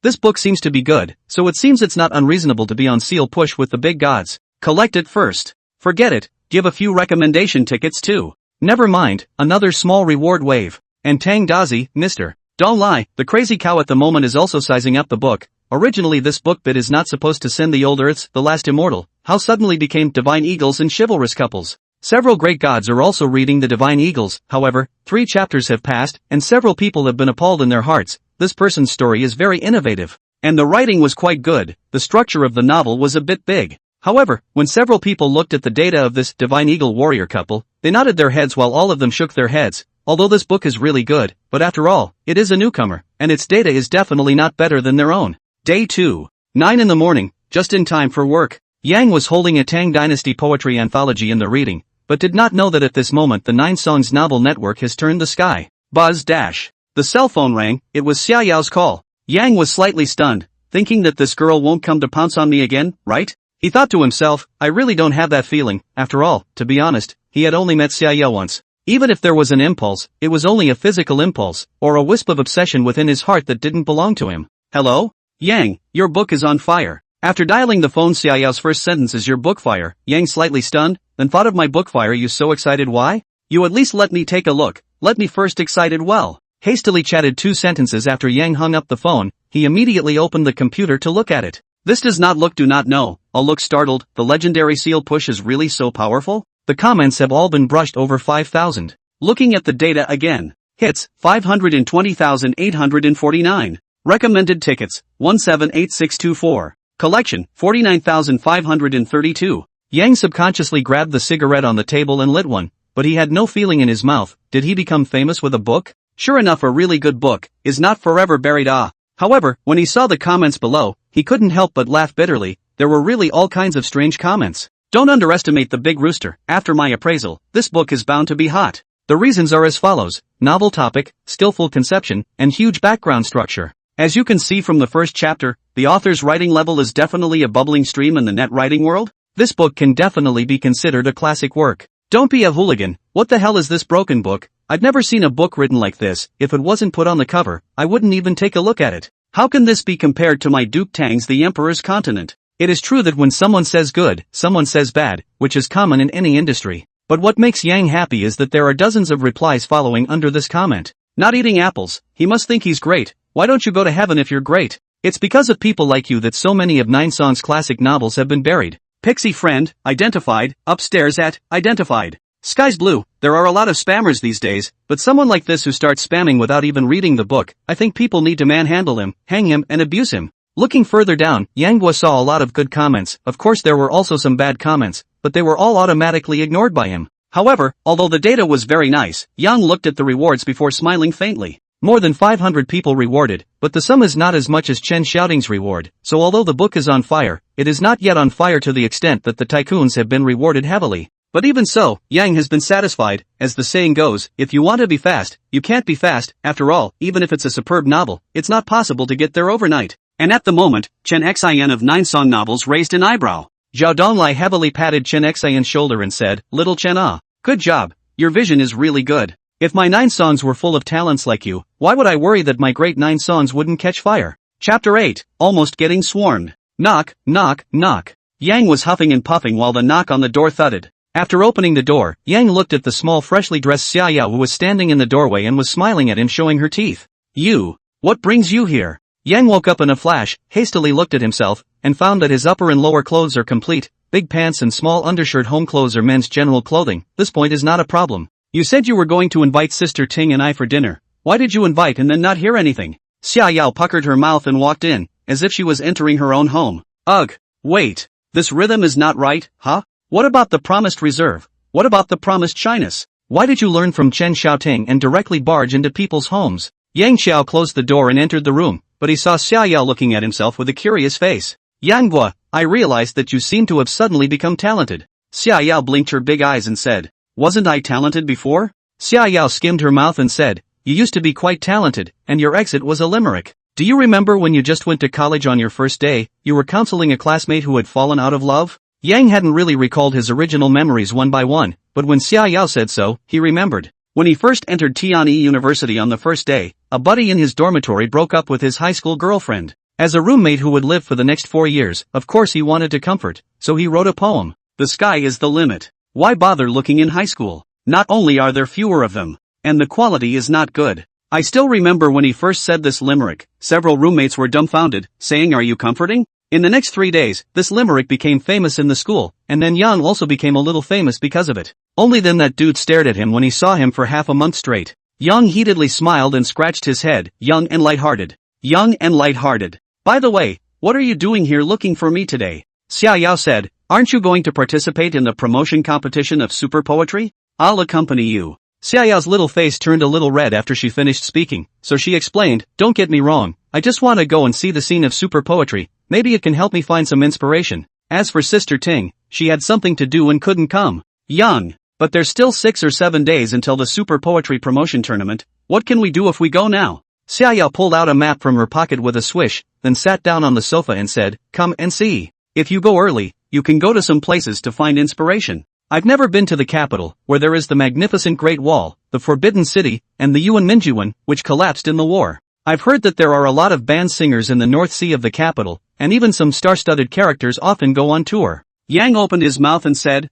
This book seems to be good, so it seems it's not unreasonable to be on seal push with the big gods. Collect it first. Forget it, give a few recommendation tickets too. Never mind, another small reward wave. And Tang Dazi, Mr. Don't lie, the crazy cow at the moment is also sizing up the book. Originally this book bit is not supposed to send the old Earths, the last immortal, how suddenly became divine eagles and chivalrous couples. Several great gods are also reading the divine eagles, however, 3 chapters have passed, and several people have been appalled in their hearts. This person's story is very innovative. And the writing was quite good, the structure of the novel was a bit big. However, when several people looked at the data of this divine eagle warrior couple, they nodded their heads while all of them shook their heads. Although this book is really good, but after all, it is a newcomer, and its data is definitely not better than their own. Day 2. 9 in the morning, just in time for work. Yang was holding a Tang Dynasty poetry anthology in the reading, but did not know that at this moment the 9 Songs novel network has turned the sky. Buzz dash. The cell phone rang, it was Xia Yao's call. Yang was slightly stunned, thinking that this girl won't come to pounce on me again, right? He thought to himself, I really don't have that feeling. After all, to be honest, he had only met Xia Yao once. Even if there was an impulse, it was only a physical impulse, or a wisp of obsession within his heart that didn't belong to him. Hello? Yang, your book is on fire. After dialing the phone, Xia Yao's first sentence is your book fire. Yang slightly stunned, then thought of my book fire. You so excited, why? You at least let me take a look. Let me first excited well. Hastily chatted 2 sentences after Yang hung up the phone, he immediately opened the computer to look at it. This does not look do not know. I'll look startled, the legendary seal push is really so powerful? The comments have all been brushed over 5,000. Looking at the data again. Hits, 520,849. Recommended tickets, 178624. Collection, 49,532. Yang subconsciously grabbed the cigarette on the table and lit one, but he had no feeling in his mouth. Did he become famous with a book? Sure enough, a really good book is not forever buried. However, when he saw the comments below, he couldn't help but laugh bitterly. There were really all kinds of strange comments. Don't underestimate the big rooster. After my appraisal, this book is bound to be hot. The reasons are as follows: novel topic, skillful conception, and huge background structure. As you can see from the first chapter, the author's writing level is definitely a bubbling stream in the net writing world. This book can definitely be considered a classic work. Don't be a hooligan. What the hell is this broken book? I've never seen a book written like this. If it wasn't put on the cover, I wouldn't even take a look at it. How can this be compared to my Duke Tang's The Emperor's Continent? It is true that when someone says good, someone says bad, which is common in any industry. But what makes Yang happy is that there are dozens of replies following under this comment. Not eating apples, he must think he's great. Why don't you go to heaven if you're great? It's because of people like you that so many of 9 Songs classic novels have been buried. Pixie friend, identified, upstairs at, identified. Sky's blue, there are a lot of spammers these days, but someone like this who starts spamming without even reading the book, I think people need to manhandle him, hang him, and abuse him. Looking further down, Yang Guo saw a lot of good comments. Of course there were also some bad comments, but they were all automatically ignored by him. However, although the data was very nice, Yang looked at the rewards before smiling faintly. More than 500 people rewarded, but the sum is not as much as Chen Xiaoting's reward, so although the book is on fire, it is not yet on fire to the extent that the tycoons have been rewarded heavily. But even so, Yang has been satisfied. As the saying goes, if you want to be fast, you can't be fast. After all, even if it's a superb novel, it's not possible to get there overnight. And at the moment, Chen Xian of 9 Song novels raised an eyebrow. Zhao Donglai heavily patted Chen Xian's shoulder and said, Little Chen good job, your vision is really good. If my 9 Songs were full of talents like you, why would I worry that my great 9 Songs wouldn't catch fire? Chapter 8, Almost Getting Swarmed. Knock, knock, knock. Yang was huffing and puffing while the knock on the door thudded. After opening the door, Yang looked at the small freshly dressed Xia Yao who was standing in the doorway and was smiling at him, showing her teeth. You. What brings you here? Yang woke up in a flash, hastily looked at himself, and found that his upper and lower clothes are complete. Big pants and small undershirt. Home clothes are men's general clothing. This point is not a problem. You said you were going to invite Sister Ting and I for dinner. Why did you invite and then not hear anything? Xia Yao puckered her mouth and walked in, as if she was entering her own home. Ugh. Wait. This rhythm is not right, huh? What about the promised reserve? What about the promised shyness? Why did you learn from Chen Xiaoting and directly barge into people's homes? Yang Xiao closed the door and entered the room, but he saw Xia Yao looking at himself with a curious face. Yang Guo, I realized that you seem to have suddenly become talented. Xia Yao blinked her big eyes and said, Wasn't I talented before? Xia Yao skimmed her mouth and said, you used to be quite talented, and your exit was a limerick. Do you remember when you just went to college on your first day, you were counseling a classmate who had fallen out of love? Yang hadn't really recalled his original memories one by one, but when Xia Yao said so, he remembered. When he first entered Tianyi University on the first day, a buddy in his dormitory broke up with his high school girlfriend. As a roommate who would live for the next 4 years, of course he wanted to comfort, so he wrote a poem. The sky is the limit. Why bother looking in high school? Not only are there fewer of them, and the quality is not good. I still remember when he first said this limerick, several roommates were dumbfounded, saying, are you comforting? In the next 3 days, this limerick became famous in the school, and then Yang also became a little famous because of it. Only then that dude stared at him when he saw him for half a month straight. Yang heatedly smiled and scratched his head, young and lighthearted. Young and lighthearted. By the way, what are you doing here looking for me today? Xia Yao said, aren't you going to participate in the promotion competition of super poetry? I'll accompany you. Xia Yao's little face turned a little red after she finished speaking, so she explained, don't get me wrong, I just want to go and see the scene of super poetry, maybe it can help me find some inspiration. As for Sister Ting, she had something to do and couldn't come. Young. But there's still 6 or 7 days until the super poetry promotion tournament, what can we do if we go now? Xia Yao pulled out a map from her pocket with a swish, then sat down on the sofa and said, come and see. If you go early, you can go to some places to find inspiration. I've never been to the capital, where there is the magnificent Great Wall, the Forbidden City, and the Yuan Minjuan, which collapsed in the war. I've heard that there are a lot of band singers in the North Sea of the capital, and even some star-studded characters often go on tour. Yang opened his mouth and said,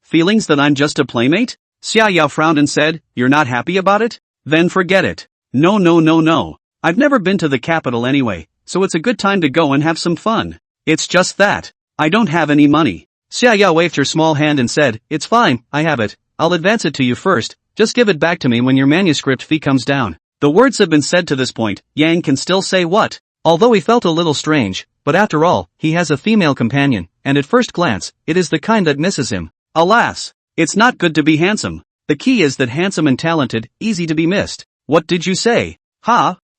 feelings that I'm just a playmate? Xia Yao frowned and said, you're not happy about it? Then forget it. No. I've never been to the capital anyway, so it's a good time to go and have some fun. It's just that I don't have any money. Xia Yao waved her small hand and said, it's fine, I have it. I'll advance it to you first, just give it back to me when your manuscript fee comes down. The words have been said to this point, Yang can still say what? Although he felt a little strange, but after all, he has a female companion, and at first glance, it is the kind that misses him. Alas, it's not good to be handsome. The key is that handsome and talented, easy to be missed. What did you say?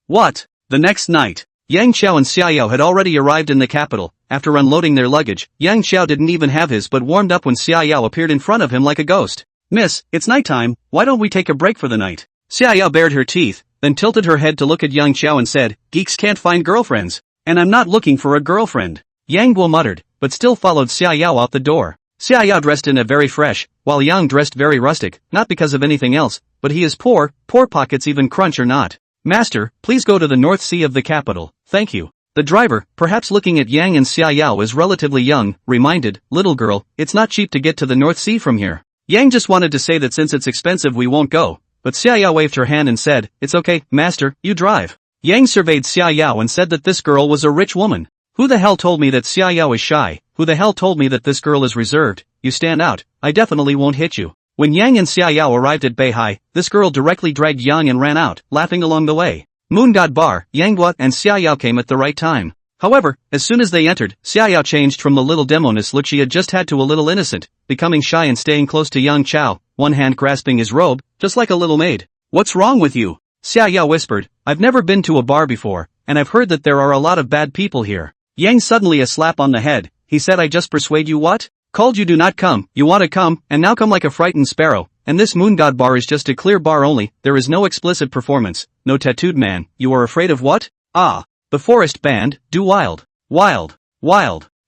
What? The next night, Yang Xiao and Xia Yao had already arrived in the capital. After unloading their luggage, Yang Xiao didn't even have his but warmed up when Xia Yao appeared in front of him like a ghost. Miss, it's nighttime, why don't we take a break for the night? Xia Yao bared her teeth, then tilted her head to look at Yang Xiao and said, geeks can't find girlfriends. And I'm not looking for a girlfriend. Yang Guo muttered, but still followed Xia Yao out the door. Xia Yao dressed in a very fresh, while Yang dressed very rustic, not because of anything else, but he is poor pockets even crunch or not. Master, please go to the North Sea of the capital, thank you. The driver, perhaps looking at Yang and Xia Yao as relatively young, reminded, little girl, it's not cheap to get to the North Sea from here. Yang just wanted to say that since it's expensive we won't go, but Xia Yao waved her hand and said, it's okay, master, you drive. Yang surveyed Xia Yao and said that this girl was a rich woman. Who the hell told me that Xia Yao is shy? Who the hell told me that this girl is reserved? You stand out, I definitely won't hit you. When Yang and Xia Yao arrived at Beihai, this girl directly dragged Yang and ran out, laughing along the way. Moon God Bar, Yang Guo and Xia Yao came at the right time. However, as soon as they entered, Xia Yao changed from the little demoness look she had just had to a little innocent, becoming shy and staying close to Yang Chao, one hand grasping his robe, just like a little maid. What's wrong with you? Xia Yao whispered, I've never been to a bar before, and I've heard that there are a lot of bad people here. Yang suddenly a slap on the head, he said I just persuade you what? Called you do not come, you want to come, and now come like a frightened sparrow, and this Moon God Bar is just a clear bar only, there is no explicit performance, no tattooed man, you are afraid of what? The forest band, do wild.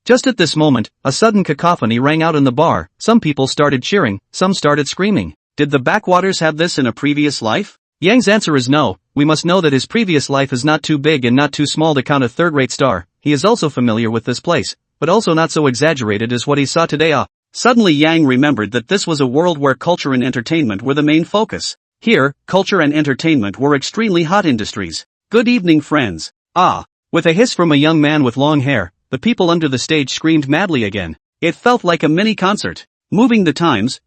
Just at this moment, a sudden cacophony rang out in the bar, some people started cheering, some started screaming. Did the backwaters have this in a previous life? Yang's answer is no, we must know that his previous life is not too big and not too small to count a third-rate star, he is also familiar with this place, but also not so exaggerated as what he saw today. Suddenly Yang remembered that this was a world where culture and entertainment were the main focus. Here, culture and entertainment were extremely hot industries. Good evening friends. With a hiss from a young man with long hair, the people under the stage screamed madly again. It felt like a mini concert. Moving the times.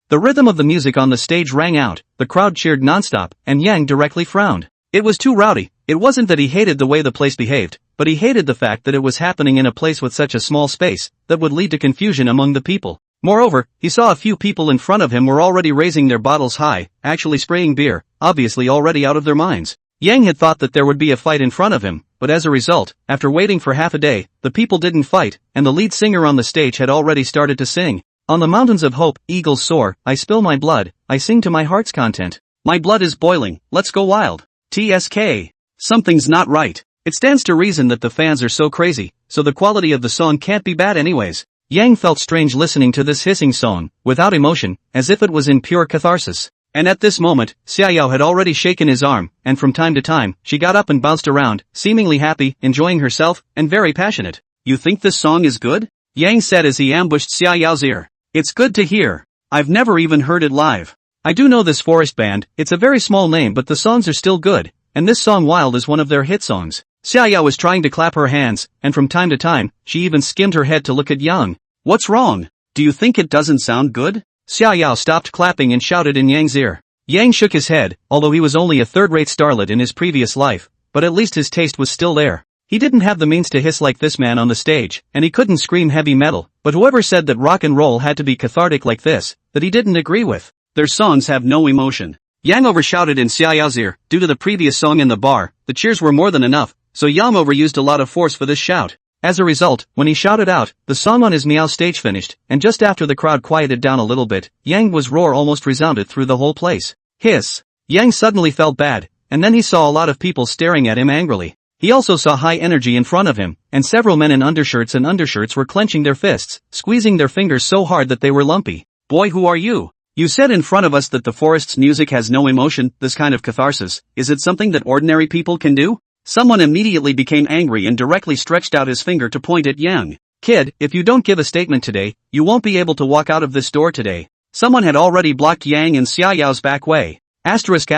The rhythm of the music on the stage rang out, the crowd cheered nonstop, and Yang directly frowned. It was too rowdy. It wasn't that he hated the way the place behaved, but he hated the fact that it was happening in a place with such a small space, that would lead to confusion among the people. Moreover, he saw a few people in front of him were already raising their bottles high, actually spraying beer, obviously already out of their minds. Yang had thought that there would be a fight in front of him, but as a result, after waiting for half a day, the people didn't fight, and the lead singer on the stage had already started to sing. On the mountains of hope, eagles soar, I spill my blood, I sing to my heart's content. My blood is boiling, let's go wild. TSK. Something's not right. It stands to reason that the fans are so crazy, so the quality of the song can't be bad anyways. Yang felt strange listening to this hissing song, without emotion, as if it was in pure catharsis. And at this moment, Xiaoyao had already shaken his arm, and from time to time, she got up and bounced around, seemingly happy, enjoying herself, and very passionate. You think this song is good? Yang said as he ambushed Xiaoyao's ear. It's good to hear. I've never even heard it live. I do know this forest band, it's a very small name but the songs are still good, and this song Wild is one of their hit songs. Xiaoyao was trying to clap her hands, and from time to time, she even skimmed her head to look at Yang. What's wrong? Do you think it doesn't sound good? Xiaoyao stopped clapping and shouted in Yang's ear. Yang shook his head, although he was only a third-rate starlet in his previous life, but at least his taste was still there. He didn't have the means to hiss like this man on the stage, and he couldn't scream heavy metal, but whoever said that rock and roll had to be cathartic like this, that he didn't agree with. Their songs have no emotion. Yang overshouted in Xiaoyao's ear. Due to the previous song in the bar, the cheers were more than enough, so Yang overused a lot of force for this shout. As a result, when he shouted out, the song on his meow stage finished, and just after the crowd quieted down a little bit, Yang's roar almost resounded through the whole place. Hiss. Yang suddenly felt bad, and then he saw a lot of people staring at him angrily. He also saw high energy in front of him, and several men in undershirts were clenching their fists, squeezing their fingers so hard that they were lumpy. Boy, who are you? You said in front of us that the forest's music has no emotion, this kind of catharsis. Is it something that ordinary people can do? Someone immediately became angry and directly stretched out his finger to point at Yang. Kid, if you don't give a statement today, you won't be able to walk out of this door today. Someone had already blocked Yang and Xiaoyao's back way. Asterisk.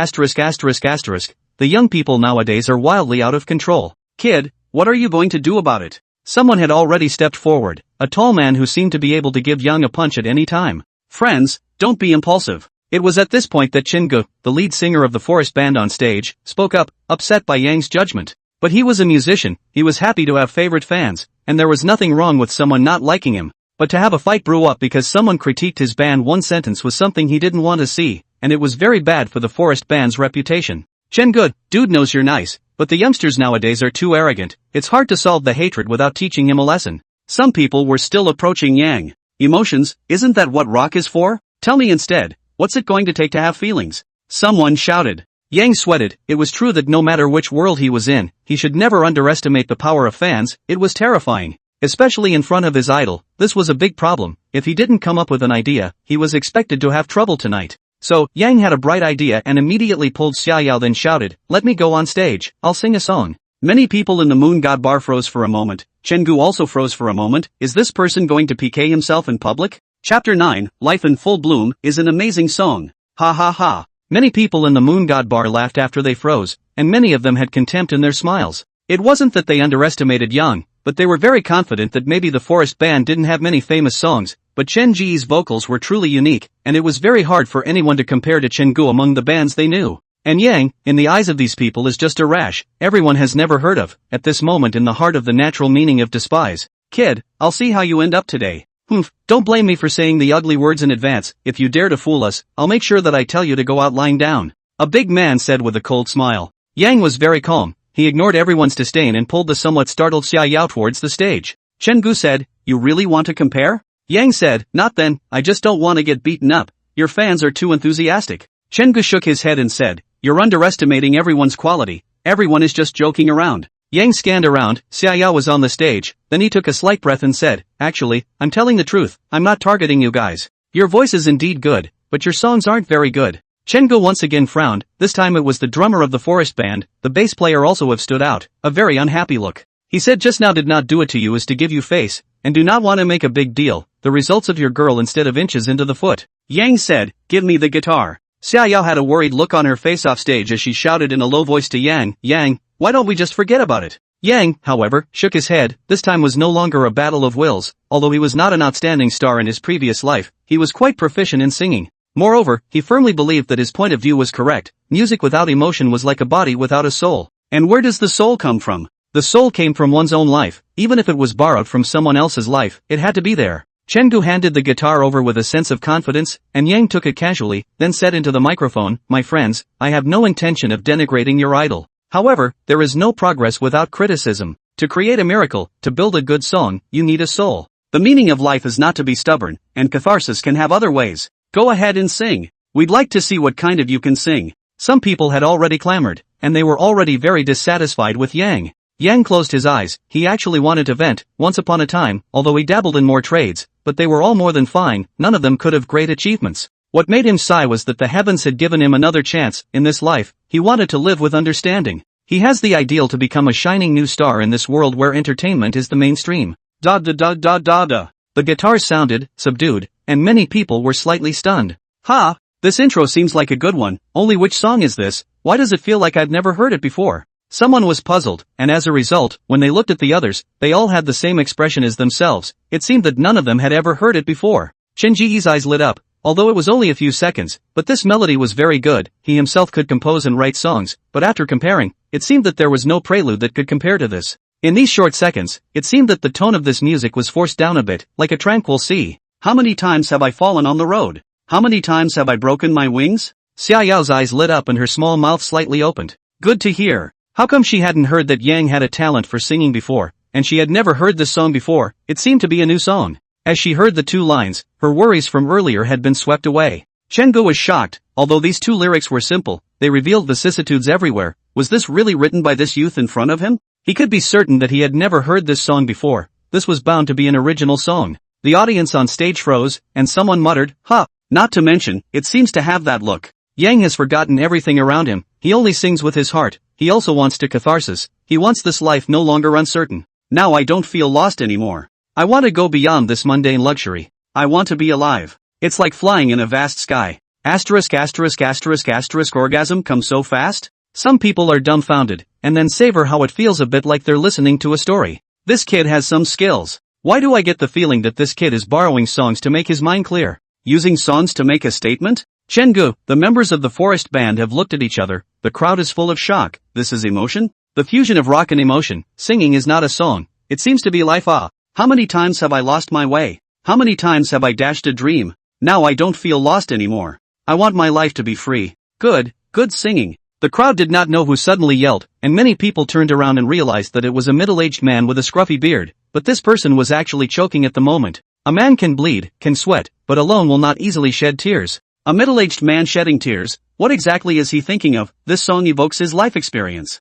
The young people nowadays are wildly out of control. Kid, what are you going to do about it? Someone had already stepped forward, a tall man who seemed to be able to give Yang a punch at any time. Friends, don't be impulsive. It was at this point that Chingu, the lead singer of the forest band on stage, spoke up, upset by Yang's judgment. But he was a musician, he was happy to have favorite fans, and there was nothing wrong with someone not liking him. But to have a fight brew up because someone critiqued his band one sentence was something he didn't want to see, and it was very bad for the forest band's reputation. Chengu, dude knows you're nice, but the youngsters nowadays are too arrogant, it's hard to solve the hatred without teaching him a lesson. Some people were still approaching Yang. Emotions, isn't that what rock is for? Tell me instead, what's it going to take to have feelings? Someone shouted. Yang sweated. It was true that no matter which world he was in, he should never underestimate the power of fans. It was terrifying. Especially in front of his idol, this was a big problem. If he didn't come up with an idea, he was expected to have trouble tonight. So, Yang had a bright idea and immediately pulled Xiaoyao, then shouted, "Let me go on stage, I'll sing a song." Many people in the Moon God bar froze for a moment. Chengu also froze for a moment. Is this person going to PK himself in public? Chapter 9, Life in Full Bloom, is an amazing song. Ha ha ha. Many people in the Moon God bar laughed after they froze, and many of them had contempt in their smiles. It wasn't that they underestimated Yang, but they were very confident that maybe the forest band didn't have many famous songs, but Chen Ji's vocals were truly unique, and it was very hard for anyone to compare to Chengu among the bands they knew. And Yang, in the eyes of these people, is just a rash everyone has never heard of, at this moment in the heart of the natural meaning of despise. Kid, I'll see how you end up today. Humph, don't blame me for saying the ugly words in advance. If you dare to fool us, I'll make sure that I tell you to go out lying down. A big man said with a cold smile. Yang was very calm. He ignored everyone's disdain and pulled the somewhat startled Xiaoyao towards the stage. Chengu said, "You really want to compare?" Yang said, "Not then, I just don't want to get beaten up. Your fans are too enthusiastic." Chengu shook his head and said, "You're underestimating everyone's quality. Everyone is just joking around." Yang scanned around. Xiaoyao was on the stage, then he took a slight breath and said, "Actually, I'm telling the truth, I'm not targeting you guys. Your voice is indeed good, but your songs aren't very good." Chengu once again frowned. This time it was the drummer of the forest band. The bass player also have stood out, a very unhappy look. He said, "Just now did not do it to you is to give you face, and do not want to make a big deal, the results of your girl instead of inches into the foot." Yang said, "Give me the guitar." Xiaoyao had a worried look on her face off stage as she shouted in a low voice to Yang, "Yang, why don't we just forget about it?" Yang, however, shook his head. This time was no longer a battle of wills. Although he was not an outstanding star in his previous life, he was quite proficient in singing. Moreover, he firmly believed that his point of view was correct. Music without emotion was like a body without a soul. And where does the soul come from? The soul came from one's own life. Even if it was borrowed from someone else's life, it had to be there. Chengu handed the guitar over with a sense of confidence, and Yang took it casually, then said into the microphone, "My friends, I have no intention of denigrating your idol. However, there is no progress without criticism. To create a miracle, to build a good song, you need a soul. The meaning of life is not to be stubborn, and catharsis can have other ways. Go ahead and sing. We'd like to see what kind of you can sing. Some people had already clamored, and they were already very dissatisfied with Yang. Yang closed his eyes. He actually wanted to vent, once upon a time, although he dabbled in more trades, but they were all more than fine, none of them could have great achievements. What made him sigh was that the heavens had given him another chance, in this life. He wanted to live with understanding. He has the ideal to become a shining new star in this world where entertainment is the mainstream. Da da da da da da. The guitars sounded, subdued, and many people were slightly stunned. Ha! This intro seems like a good one, only which song is this? Why does it feel like I've never heard it before? Someone was puzzled, and as a result, when they looked at the others, they all had the same expression as themselves. It seemed that none of them had ever heard it before. Shinji's eyes lit up, although it was only a few seconds, but this melody was very good. He himself could compose and write songs, but after comparing, it seemed that there was no prelude that could compare to this. In these short seconds, it seemed that the tone of this music was forced down a bit, like a tranquil sea. How many times have I fallen on the road? How many times have I broken my wings? Xia Yao's eyes lit up and her small mouth slightly opened. Good to hear. How come she hadn't heard that Yang had a talent for singing before, and she had never heard this song before? It seemed to be a new song. As she heard the two lines, her worries from earlier had been swept away. Chenggu was shocked. Although these two lyrics were simple, they revealed vicissitudes everywhere. Was this really written by this youth in front of him? He could be certain that he had never heard this song before. This was bound to be an original song. The audience on stage froze, and someone muttered, "Huh." Not to mention, it seems to have that look. Yang has forgotten everything around him. He only sings with his heart. He also wants to catharsis. He wants this life no longer uncertain. Now I don't feel lost anymore. I want to go beyond this mundane luxury. I want to be alive. It's like flying in a vast sky. Asterisk asterisk asterisk asterisk orgasm comes so fast? Some people are dumbfounded, and then savor how it feels a bit like they're listening to a story. This kid has some skills. Why do I get the feeling that this kid is borrowing songs to make his mind clear? Using songs to make a statement? Chenggu, the members of the forest band have looked at each other. The crowd is full of shock. This is emotion? The fusion of rock and emotion. Singing is not a song. It seems to be life. How many times have I lost my way? How many times have I dashed a dream? Now I don't feel lost anymore. I want my life to be free. Good singing. The crowd did not know who suddenly yelled, and many people turned around and realized that it was a middle-aged man with a scruffy beard, but this person was actually choking at the moment. A man can bleed, can sweat, but alone will not easily shed tears. A middle-aged man shedding tears, what exactly is he thinking of? This song evokes his life experience.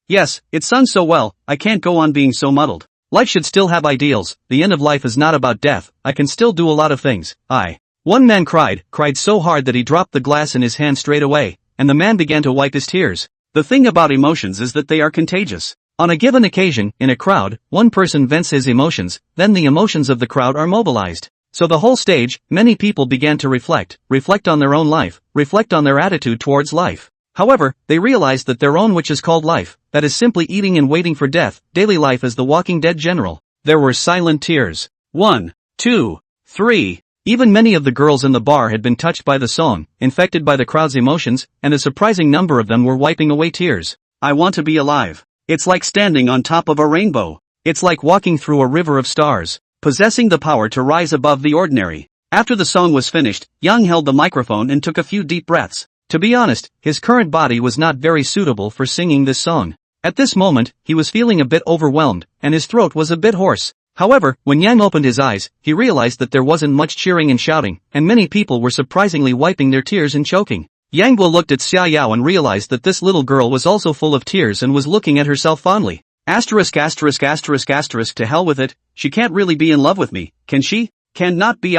Yes, it's sung so well, I can't go on being so muddled. Life should still have ideals. The end of life is not about death. I can still do a lot of things. One man cried so hard that he dropped the glass in his hand straight away, and the man began to wipe his tears. The thing about emotions is that they are contagious. On a given occasion, in a crowd, one person vents his emotions, then the emotions of the crowd are mobilized. So the whole stage, many people began to reflect on their own life, reflect on their attitude towards life. However, they realized that their own which is called life, that is simply eating and waiting for death, daily life as the Walking Dead general. There were silent tears. 1, 2, 3. Even many of the girls in the bar had been touched by the song, infected by the crowd's emotions, and a surprising number of them were wiping away tears. I want to be alive. It's like standing on top of a rainbow. It's like walking through a river of stars, possessing the power to rise above the ordinary. After the song was finished, Yang held the microphone and took a few deep breaths. To be honest, his current body was not very suitable for singing this song. At this moment, he was feeling a bit overwhelmed, and his throat was a bit hoarse. However, when Yang opened his eyes, he realized that there wasn't much cheering and shouting, and many people were surprisingly wiping their tears and choking. Yang Guo looked at Xia Yao and realized that this little girl was also full of tears and was looking at herself fondly. Asterisk asterisk asterisk asterisk to hell with it, she can't really be in love with me, can she? Cannot be.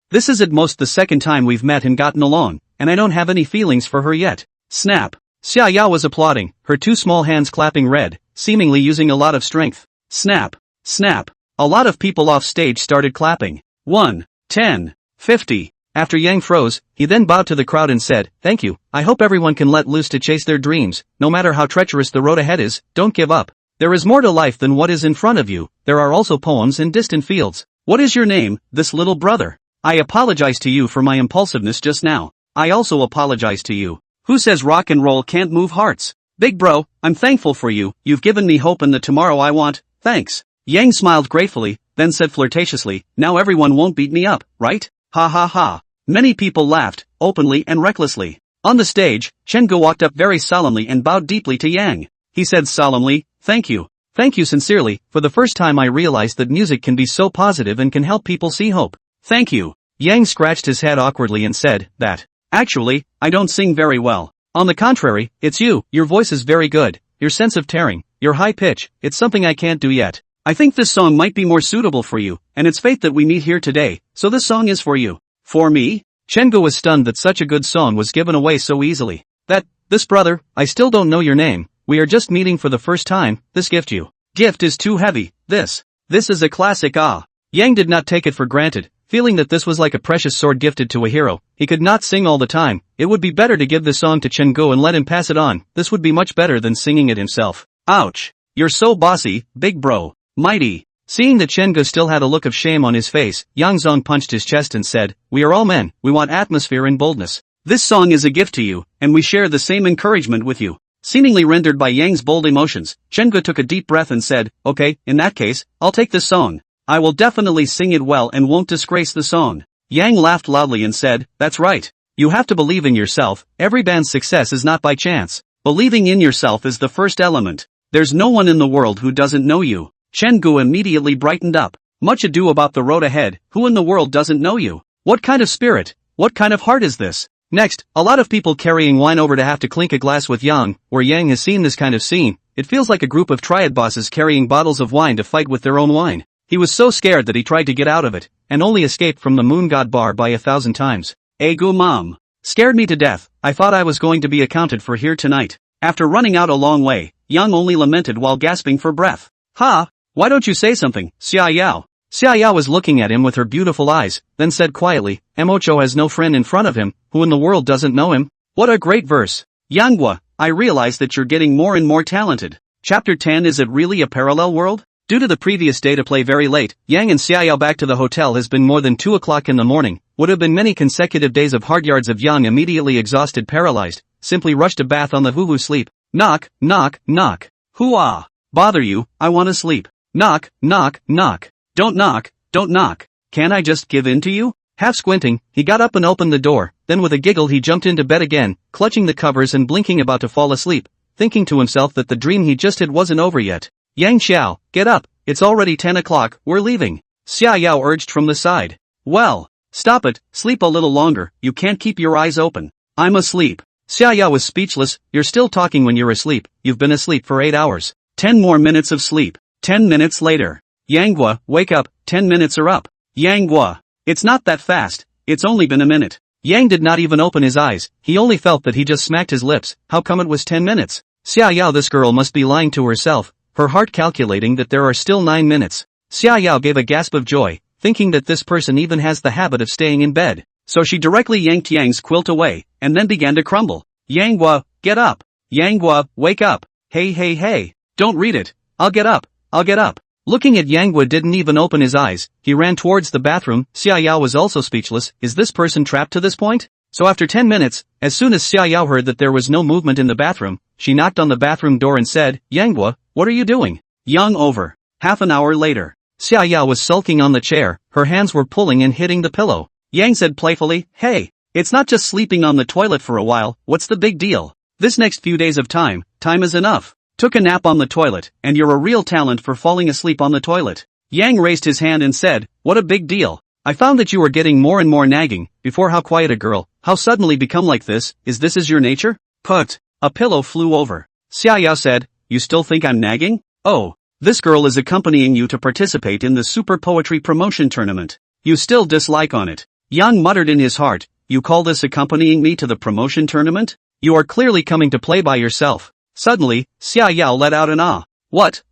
This is at most the second time we've met and gotten along, and I don't have any feelings for her yet. Snap. Xia Yao was applauding, her two small hands clapping red, seemingly using a lot of strength. Snap. Snap. A lot of people off stage started clapping. 1, 10, 50. After Yang froze, he then bowed to the crowd and said, "Thank you. I hope everyone can let loose to chase their dreams. No matter how treacherous the road ahead is, don't give up. There is more to life than what is in front of you. There are also poems in distant fields. What is your name, this little brother? I apologize to you for my impulsiveness just now. I also apologize to you. Who says rock and roll can't move hearts? Big bro, I'm thankful for you. You've given me hope in the tomorrow I want. Thanks." Yang smiled gratefully, then said flirtatiously, "Now everyone won't beat me up, right? Ha ha ha." Many people laughed, openly and recklessly. On the stage, Chenggu walked up very solemnly and bowed deeply to Yang. He said solemnly, "Thank you. Thank you sincerely. For the first time I realized that music can be so positive and can help people see hope. Thank you. Yang scratched his head awkwardly and said, that. Actually, I don't sing very well. On the contrary, it's you. Your voice is very good. Your sense of tearing, your high pitch, it's something I can't do yet. I think this song might be more suitable for you, and it's fate that we meet here today, so this song is for you. For me? Chengu was stunned that such a good song was given away so easily. This brother, I still don't know your name, we are just meeting for the first time, this gift is too heavy, this is a classic Yang did not take it for granted, feeling that this was like a precious sword gifted to a hero. He could not sing all the time, it would be better to give this song to Chengu and let him pass it on, this would be much better than singing it himself. Ouch! You're so bossy, big bro. Mighty. Seeing that Chengu still had a look of shame on his face, Yang Zong punched his chest and said, we are all men, we want atmosphere and boldness. This song is a gift to you, and we share the same encouragement with you. Seemingly rendered by Yang's bold emotions, Chengu took a deep breath and said, okay, in that case, I'll take this song. I will definitely sing it well and won't disgrace the song. Yang laughed loudly and said, that's right. You have to believe in yourself, every band's success is not by chance. Believing in yourself is the first element. There's no one in the world who doesn't know you. Chengu immediately brightened up. Much ado about the road ahead, who in the world doesn't know you? What kind of spirit, what kind of heart is this? Next, a lot of people carrying wine over to have to clink a glass with Yang, where Yang has seen this kind of scene. It feels like a group of triad bosses carrying bottles of wine to fight with their own wine. He was so scared that he tried to get out of it, and only escaped from the moon god bar by 1,000 times. Egu mom. Scared me to death, I thought I was going to be accounted for here tonight. After running out a long way, Yang only lamented while gasping for breath. Ha! Why don't you say something, Xia Yao? Xia Yao was looking at him with her beautiful eyes, then said quietly, Mocho has no friend in front of him, who in the world doesn't know him? What a great verse. Yanghua, I realize that you're getting more and more talented. Chapter 10. Is it really a parallel world? Due to the previous day to play very late, Yang and Xia Yao back to the hotel has been more than 2 o'clock in the morning. Would have been many consecutive days of hard yards of Yang immediately exhausted, paralyzed, simply rushed a bath on the hoo-hoo sleep. Knock, knock, knock. Hoo-ah. Bother you, I wanna sleep. Knock, knock, knock. Don't knock, don't knock. Can I just give in to you? Half squinting, he got up and opened the door, then with a giggle he jumped into bed again, clutching the covers and blinking about to fall asleep, thinking to himself that the dream he just had wasn't over yet. Yang Xiao, get up, it's already 10 o'clock, we're leaving. Xia Yao urged from the side. Well, stop it, sleep a little longer, you can't keep your eyes open. I'm asleep. Xia Yao was speechless. You're still talking when you're asleep, you've been asleep for 8 hours. 10 more minutes of sleep. 10 minutes later. Yanghua, wake up, 10 minutes are up. Yanghua. It's not that fast, it's only been a minute. Yang did not even open his eyes, he only felt that he just smacked his lips. How come it was 10 minutes? Xia Yao, this girl must be lying to herself, her heart calculating that there are still 9 minutes. Xia Yao gave a gasp of joy, thinking that this person even has the habit of staying in bed. So she directly yanked Yang's quilt away, and then began to crumble. Yanghua, get up. Yanghua, wake up. Hey. Don't read it. I'll get up. Looking at Yanghua didn't even open his eyes, he ran towards the bathroom. Xia Yao was also speechless. Is this person trapped to this point? So after 10 minutes, as soon as Xia Yao heard that there was no movement in the bathroom, she knocked on the bathroom door and said, Yanghua, what are you doing? Yang over. Half an hour later. Xia Yao was sulking on the chair, her hands were pulling and hitting the pillow. Yang said playfully, hey, it's not just sleeping on the toilet for a while, what's the big deal? This next few days of time is enough. Took a nap on the toilet, and you're a real talent for falling asleep on the toilet. Yang raised his hand and said, what a big deal. I found that you were getting more and more nagging. Before, how quiet a girl, how suddenly become like this? Is this your nature? Put. A pillow flew over. Xia Yao said, you still think I'm nagging? Oh, this girl is accompanying you to participate in the super poetry promotion tournament. You still dislike on it. Yang muttered in his heart, you call this accompanying me to the promotion tournament? You are clearly coming to play by yourself. Suddenly, Xia Yao let out an ah. What?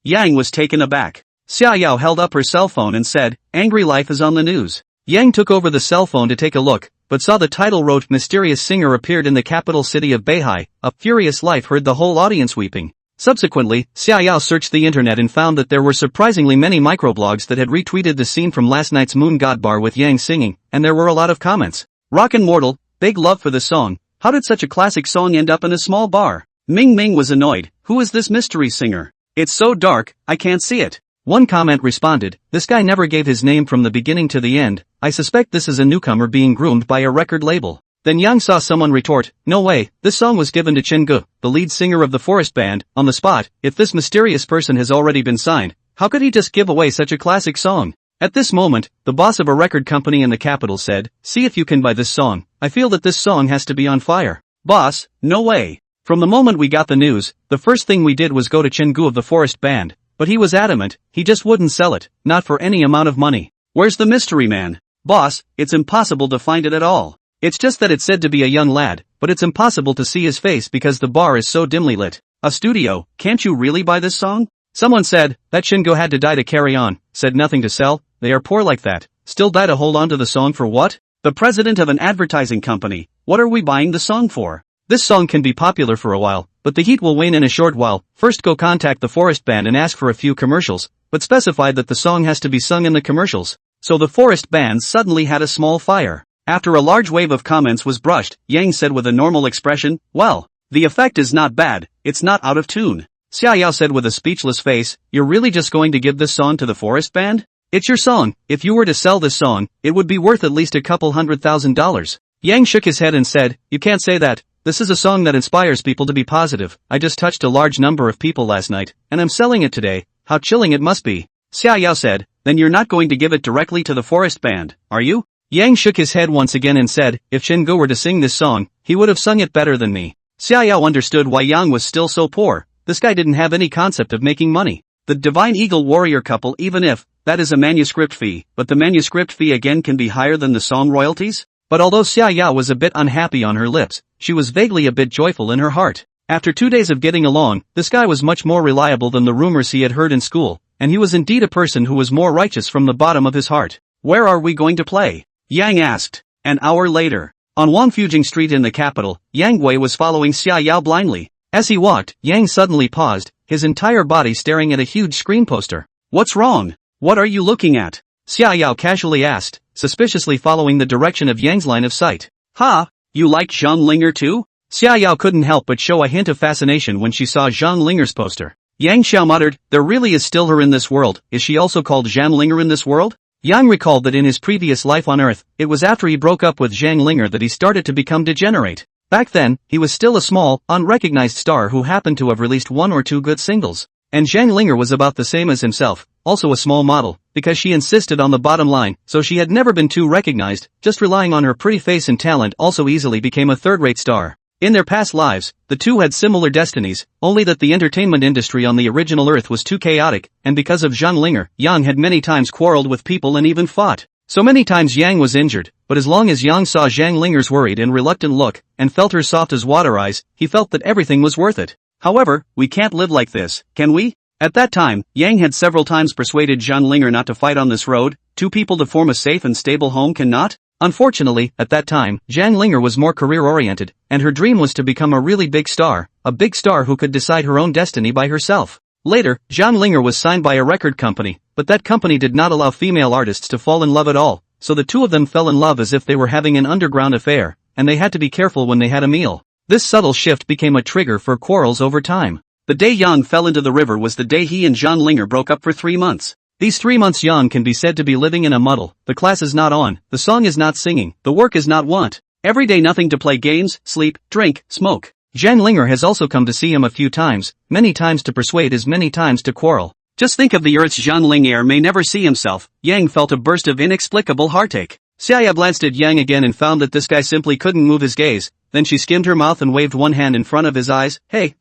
Yang was taken aback. Xia Yao held up her cell phone and said, angry life is on the news. Yang took over the cell phone to take a look, but saw the title wrote mysterious singer appeared in the capital city of Beihai. A furious life heard the whole audience weeping. Subsequently, Xia Yao searched the internet and found that there were surprisingly many microblogs that had retweeted the scene from last night's Moon God Bar with Yang singing, and there were a lot of comments. Rockin' Mortal, big love for the song. How did such a classic song end up in a small bar? Ming Ming was annoyed. Who is this mystery singer? It's so dark, I can't see it. One comment responded, this guy never gave his name from the beginning to the end. I suspect this is a newcomer being groomed by a record label. Then Yang saw someone retort, "No way, this song was given to Chen Gu, the lead singer of the Forest Band, on the spot. If this mysterious person has already been signed, how could he just give away such a classic song?" At this moment, the boss of a record company in the capital said, "See if you can buy this song. I feel that this song has to be on fire." "Boss, no way." From the moment we got the news, the first thing we did was go to Chen Gu of the Forest Band, but he was adamant, he just wouldn't sell it, not for any amount of money. "Where's the mystery man?" "Boss, it's impossible to find it at all. It's just that it's said to be a young lad, but it's impossible to see his face because the bar is so dimly lit." "A studio, can't you really buy this song?" Someone said, "That Shingo had to die to carry on, said nothing to sell, they are poor like that, still die to hold on to the song for what?" "The president of an advertising company, what are we buying the song for? This song can be popular for a while, but the heat will wane in a short while. First go contact the Forest Band and ask for a few commercials, but specify that the song has to be sung in the commercials." So the Forest Band suddenly had a small fire. After a large wave of comments was brushed, Yang said with a normal expression, "Well, the effect is not bad, it's not out of tune." Xia Yao said with a speechless face, "You're really just going to give this song to the Forest Band? It's your song, if you were to sell this song, it would be worth at least a couple $100,000. Yang shook his head and said, "You can't say that, this is a song that inspires people to be positive. I just touched a large number of people last night, and I'm selling it today, how chilling it must be." Xia Yao said, "Then you're not going to give it directly to the Forest Band, are you?" Yang shook his head once again and said, "If Shingo were to sing this song, he would have sung it better than me." Xia Yao understood why Yang was still so poor. This guy didn't have any concept of making money. The Divine Eagle Warrior couple, even if that is a manuscript fee, but the manuscript fee again can be higher than the song royalties? But although Xia Yao was a bit unhappy on her lips, she was vaguely a bit joyful in her heart. After 2 days of getting along, this guy was much more reliable than the rumors he had heard in school, and he was indeed a person who was more righteous from the bottom of his heart. "Where are we going to play?" Yang asked. An hour later, on Wangfujing Street in the capital, Yang Gui was following Xia Yao blindly. As he walked, Yang suddenly paused, his entire body staring at a huge screen poster. "What's wrong? What are you looking at?" Xia Yao casually asked, suspiciously following the direction of Yang's line of sight. "Ha, you like Zhang Linger too?" Xia Yao couldn't help but show a hint of fascination when she saw Zhang Linger's poster. Yang Xiao muttered, "There really is still her in this world. Is she also called Zhang Linger in this world?" Yang recalled that in his previous life on Earth, it was after he broke up with Zhang Linger that he started to become degenerate. Back then, he was still a small, unrecognized star who happened to have released 1 or 2 good singles. And Zhang Linger was about the same as himself, also a small model, because she insisted on the bottom line, so she had never been too recognized, just relying on her pretty face and talent also easily became a third-rate star. In their past lives, the two had similar destinies, only that the entertainment industry on the original Earth was too chaotic, and because of Zhang Linger, Yang had many times quarreled with people and even fought. So many times Yang was injured, but as long as Yang saw Zhang Linger's worried and reluctant look, and felt her soft as water eyes, he felt that everything was worth it. However, we can't live like this, can we? At that time, Yang had several times persuaded Zhang Linger not to fight on this road. 2 people to form a safe and stable home cannot? Unfortunately, at that time, Zhang Linger was more career-oriented, and her dream was to become a really big star, a big star who could decide her own destiny by herself. Later, Zhang Linger was signed by a record company, but that company did not allow female artists to fall in love at all, so the two of them fell in love as if they were having an underground affair, and they had to be careful when they had a meal. This subtle shift became a trigger for quarrels over time. The day Yang fell into the river was the day he and Zhang Linger broke up for 3 months. These 3 months Yang can be said to be living in a muddle. The class is not on, the song is not singing, the work is not want. Every day nothing to play games, sleep, drink, smoke. Zhang Linger has also come to see him a few times, many times to persuade as many times to quarrel. Just think of the Earth's Zhang Linger may never see himself. Yang felt a burst of inexplicable heartache. Xia glanced at Yang again and found that this guy simply couldn't move his gaze. Then she skimmed her mouth and waved one hand in front of his eyes. Hey,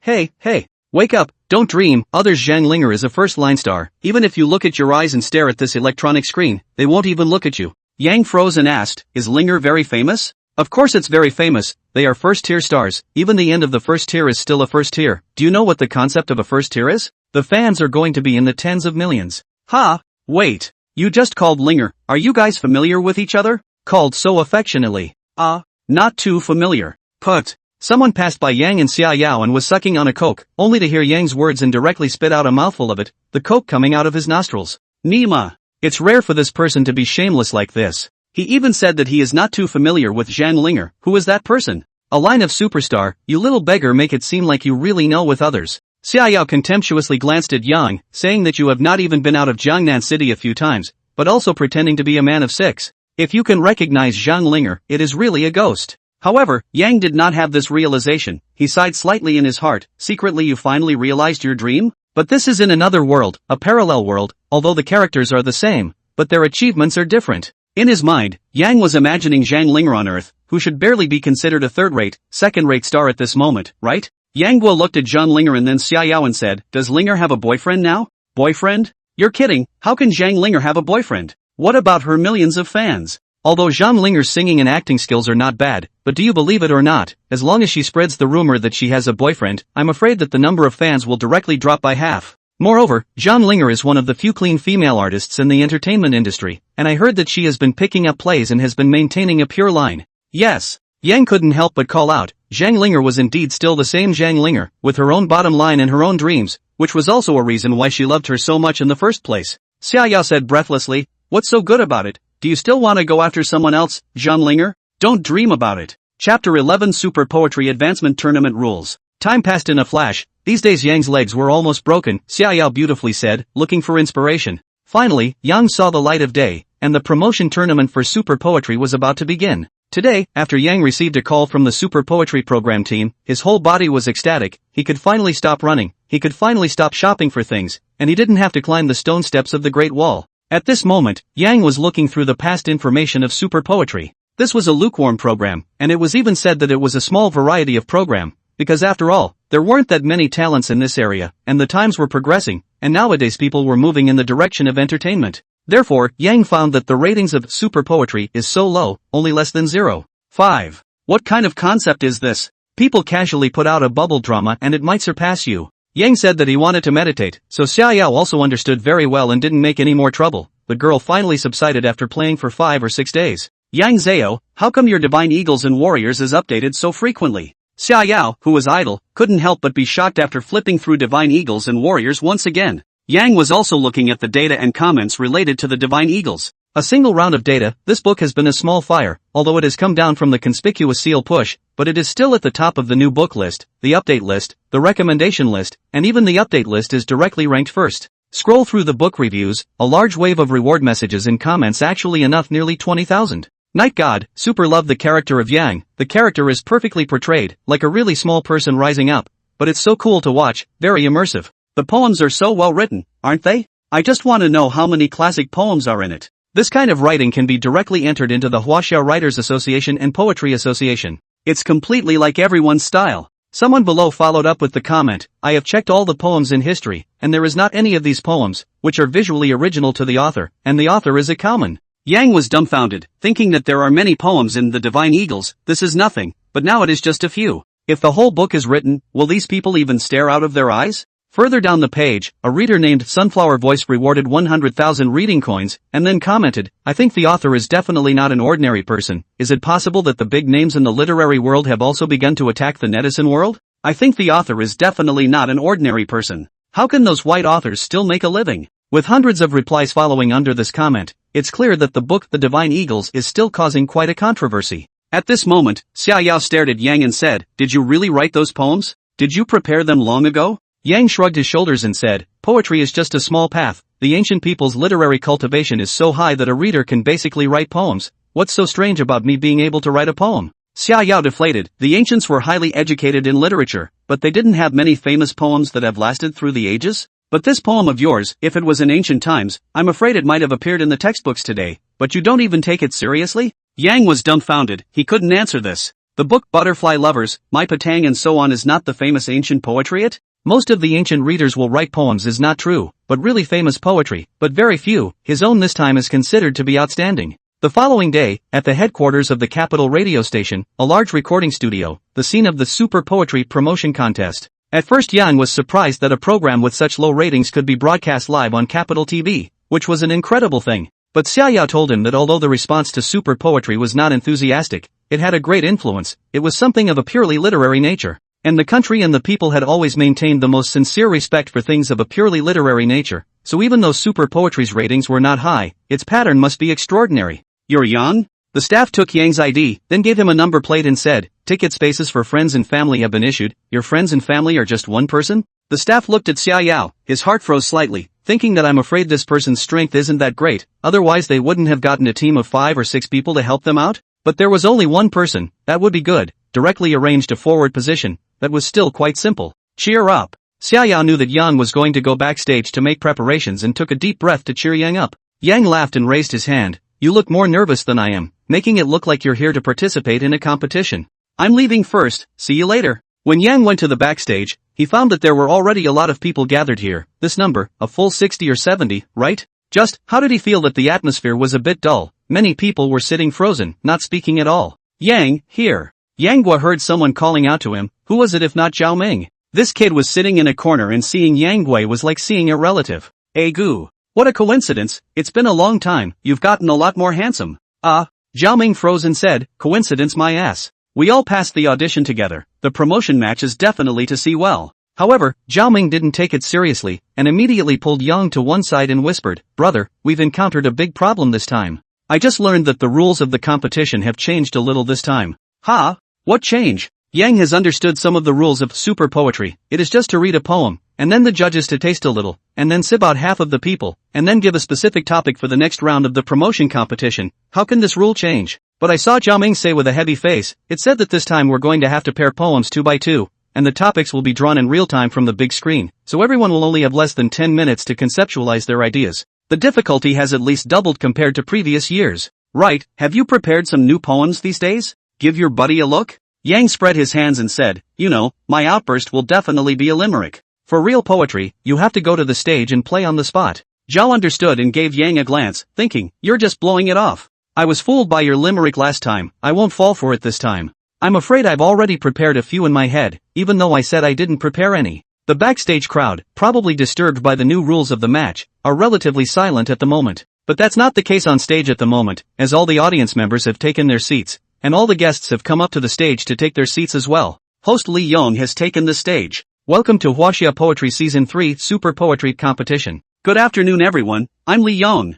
wake up, don't dream. Others Zhang Linger is a first-line star. Even if you look at your eyes and stare at this electronic screen, they won't even look at you. Yang froze and asked, is Linger very famous? Of course it's very famous, they are first-tier stars. Even the end of the first tier is still a first tier. Do you know what the concept of a first tier is? The fans are going to be in the tens of millions. Ha! Wait. You just called Linger. Are you guys familiar with each other? Called so affectionately. Not too familiar. Put. Someone passed by Yang and Xia Yao and was sucking on a coke, only to hear Yang's words and directly spit out a mouthful of it, the coke coming out of his nostrils. Nima. It's rare for this person to be shameless like this. He even said that he is not too familiar with Zhang Linger. Who is that person? A line of superstar, you little beggar, make it seem like you really know with others. Xia Yao contemptuously glanced at Yang, saying that you have not even been out of Jiangnan City a few times, but also pretending to be a man of 6. If you can recognize Zhang Linger, it is really a ghost. However, Yang did not have this realization. He sighed slightly in his heart. Secretly, you finally realized your dream? But this is in another world, a parallel world, although the characters are the same, but their achievements are different. In his mind, Yang was imagining Zhang Linger on Earth, who should barely be considered a third-rate, second-rate star at this moment, right? Yang Guo looked at Zhang Linger and then Xiaoyao and said, does Linger have a boyfriend now? Boyfriend? You're kidding, how can Zhang Linger have a boyfriend? What about her millions of fans? Although Zhang Linger's singing and acting skills are not bad, but do you believe it or not, as long as she spreads the rumor that she has a boyfriend, I'm afraid that the number of fans will directly drop by half. Moreover, Zhang Linger is one of the few clean female artists in the entertainment industry, and I heard that she has been picking up plays and has been maintaining a pure line. Yes. Yang couldn't help but call out, Zhang Linger was indeed still the same Zhang Linger, with her own bottom line and her own dreams, which was also a reason why she loved her so much in the first place. Xiaoyao said breathlessly, what's so good about it? Do you still want to go after someone else, Zhang Linger? Don't dream about it. Chapter 11 Super Poetry Advancement Tournament Rules. Time passed in a flash. These days Yang's legs were almost broken, Xiaoyao beautifully said, looking for inspiration. Finally, Yang saw the light of day, and the promotion tournament for super poetry was about to begin. Today, after Yang received a call from the super poetry program team, his whole body was ecstatic. He could finally stop running, he could finally stop shopping for things, and he didn't have to climb the stone steps of the Great Wall. At this moment, Yang was looking through the past information of super poetry. This was a lukewarm program, and it was even said that it was a small variety of program, because after all, there weren't that many talents in this area, and the times were progressing, and nowadays people were moving in the direction of entertainment. Therefore, Yang found that the ratings of super poetry is so low, only less than 0.5. What kind of concept is this? People casually put out a bubble drama and it might surpass you. Yang said that he wanted to meditate, so Xiaoyao also understood very well and didn't make any more trouble. The girl finally subsided after playing for 5 or 6 days. Yang Zhao, how come your divine eagles and warriors is updated so frequently? Xiaoyao, who was idle, couldn't help but be shocked after flipping through divine eagles and warriors once again. Yang was also looking at the data and comments related to the divine eagles. A single round of data, this book has been a small fire, although it has come down from the conspicuous seal push, but it is still at the top of the new book list, the update list, the recommendation list, and even the update list is directly ranked first. Scroll through the book reviews, a large wave of reward messages and comments actually enough nearly 20,000. Night God, super love the character of Yang, the character is perfectly portrayed, like a really small person rising up, but it's so cool to watch, very immersive. The poems are so well written, aren't they? I just want to know how many classic poems are in it. This kind of writing can be directly entered into the Huaxia Writers Association and Poetry Association. It's completely like everyone's style. Someone below followed up with the comment, I have checked all the poems in history, and there is not any of these poems, which are visually original to the author, and the author is a cowman. Yang was dumbfounded, thinking that there are many poems in the Divine Eagles, this is nothing, but now it is just a few. If the whole book is written, will these people even stare out of their eyes? Further down the page, a reader named Sunflower Voice rewarded 100,000 reading coins, and then commented, I think the author is definitely not an ordinary person. Is it possible that the big names in the literary world have also begun to attack the netizen world? I think the author is definitely not an ordinary person. How can those white authors still make a living? With hundreds of replies following under this comment, it's clear that the book The Divine Eagles is still causing quite a controversy. At this moment, Xiaoyao stared at Yang and said, did you really write those poems? Did you prepare them long ago? Yang shrugged his shoulders and said, poetry is just a small path, the ancient people's literary cultivation is so high that a reader can basically write poems. What's so strange about me being able to write a poem? Xiaoyao deflated, the ancients were highly educated in literature, but they didn't have many famous poems that have lasted through the ages? But this poem of yours, if it was in ancient times, I'm afraid it might have appeared in the textbooks today, but you don't even take it seriously? Yang was dumbfounded, he couldn't answer this. The book Butterfly Lovers, My Patang and so on is not the famous ancient poetry it? Most of the ancient readers will write poems is not true, but really famous poetry, but very few, his own this time is considered to be outstanding. The following day, at the headquarters of the capital radio station, a large recording studio, the scene of the Super Poetry Promotion Contest. At first Yang was surprised that a program with such low ratings could be broadcast live on Capital TV, which was an incredible thing. But Xiaoyao told him that although the response to super poetry was not enthusiastic, it had a great influence, it was something of a purely literary nature. And the country and the people had always maintained the most sincere respect for things of a purely literary nature, so even though super poetry's ratings were not high, its pattern must be extraordinary. You're young? The staff took Yang's ID, then gave him a number plate and said, ticket spaces for friends and family have been issued, your friends and family are just one person? The staff looked at Xiaoyao, his heart froze slightly, thinking that I'm afraid this person's strength isn't that great, otherwise they wouldn't have gotten a team of 5 or 6 people to help them out? But there was only one person, that would be good, directly arranged a forward position, that was still quite simple. Cheer up. Xiaoyao knew that Yang was going to go backstage to make preparations and took a deep breath to cheer Yang up. Yang laughed and raised his hand. You look more nervous than I am, making it look like you're here to participate in a competition. I'm leaving first, see you later. When Yang went to the backstage, he found that there were already a lot of people gathered here, this number, a full 60 or 70, right? Just, how did he feel that the atmosphere was a bit dull? Many people were sitting frozen, not speaking at all. Yang, here. Yang Guo heard someone calling out to him. Who was it if not Zhao Ming? This kid was sitting in a corner and seeing Yang Guo was like seeing a relative. Gu. What a coincidence, it's been a long time, you've gotten a lot more handsome. Zhao Ming froze and said, coincidence my ass. We all passed the audition together, the promotion match is definitely to see well. However, Zhao Ming didn't take it seriously, and immediately pulled Yang to one side and whispered, brother, we've encountered a big problem this time. I just learned that the rules of the competition have changed a little this time. Ha? What change? Yang has understood some of the rules of super poetry. It is just to read a poem, and then the judges to taste a little, and then sip out half of the people, and then give a specific topic for the next round of the promotion competition. How can this rule change? But I saw Zhao Ming say with a heavy face, it said that this time we're going to have to pair poems 2 by 2, and the topics will be drawn in real time from the big screen, so everyone will only have less than 10 minutes to conceptualize their ideas. The difficulty has at least doubled compared to previous years. Right, have you prepared some new poems these days? Give your buddy a look? Yang spread his hands and said, you know, my outburst will definitely be a limerick. For real poetry, you have to go to the stage and play on the spot. Zhao understood and gave Yang a glance, thinking, you're just blowing it off. I was fooled by your limerick last time, I won't fall for it this time. I'm afraid I've already prepared a few in my head, even though I said I didn't prepare any. The backstage crowd, probably disturbed by the new rules of the match, are relatively silent at the moment. But that's not the case on stage at the moment, as all the audience members have taken their seats, and all the guests have come up to the stage to take their seats as well. Host Li Yong has taken the stage. Welcome to Huaxia Poetry Season 3 Super Poetry Competition. Good afternoon everyone, I'm Li Yong.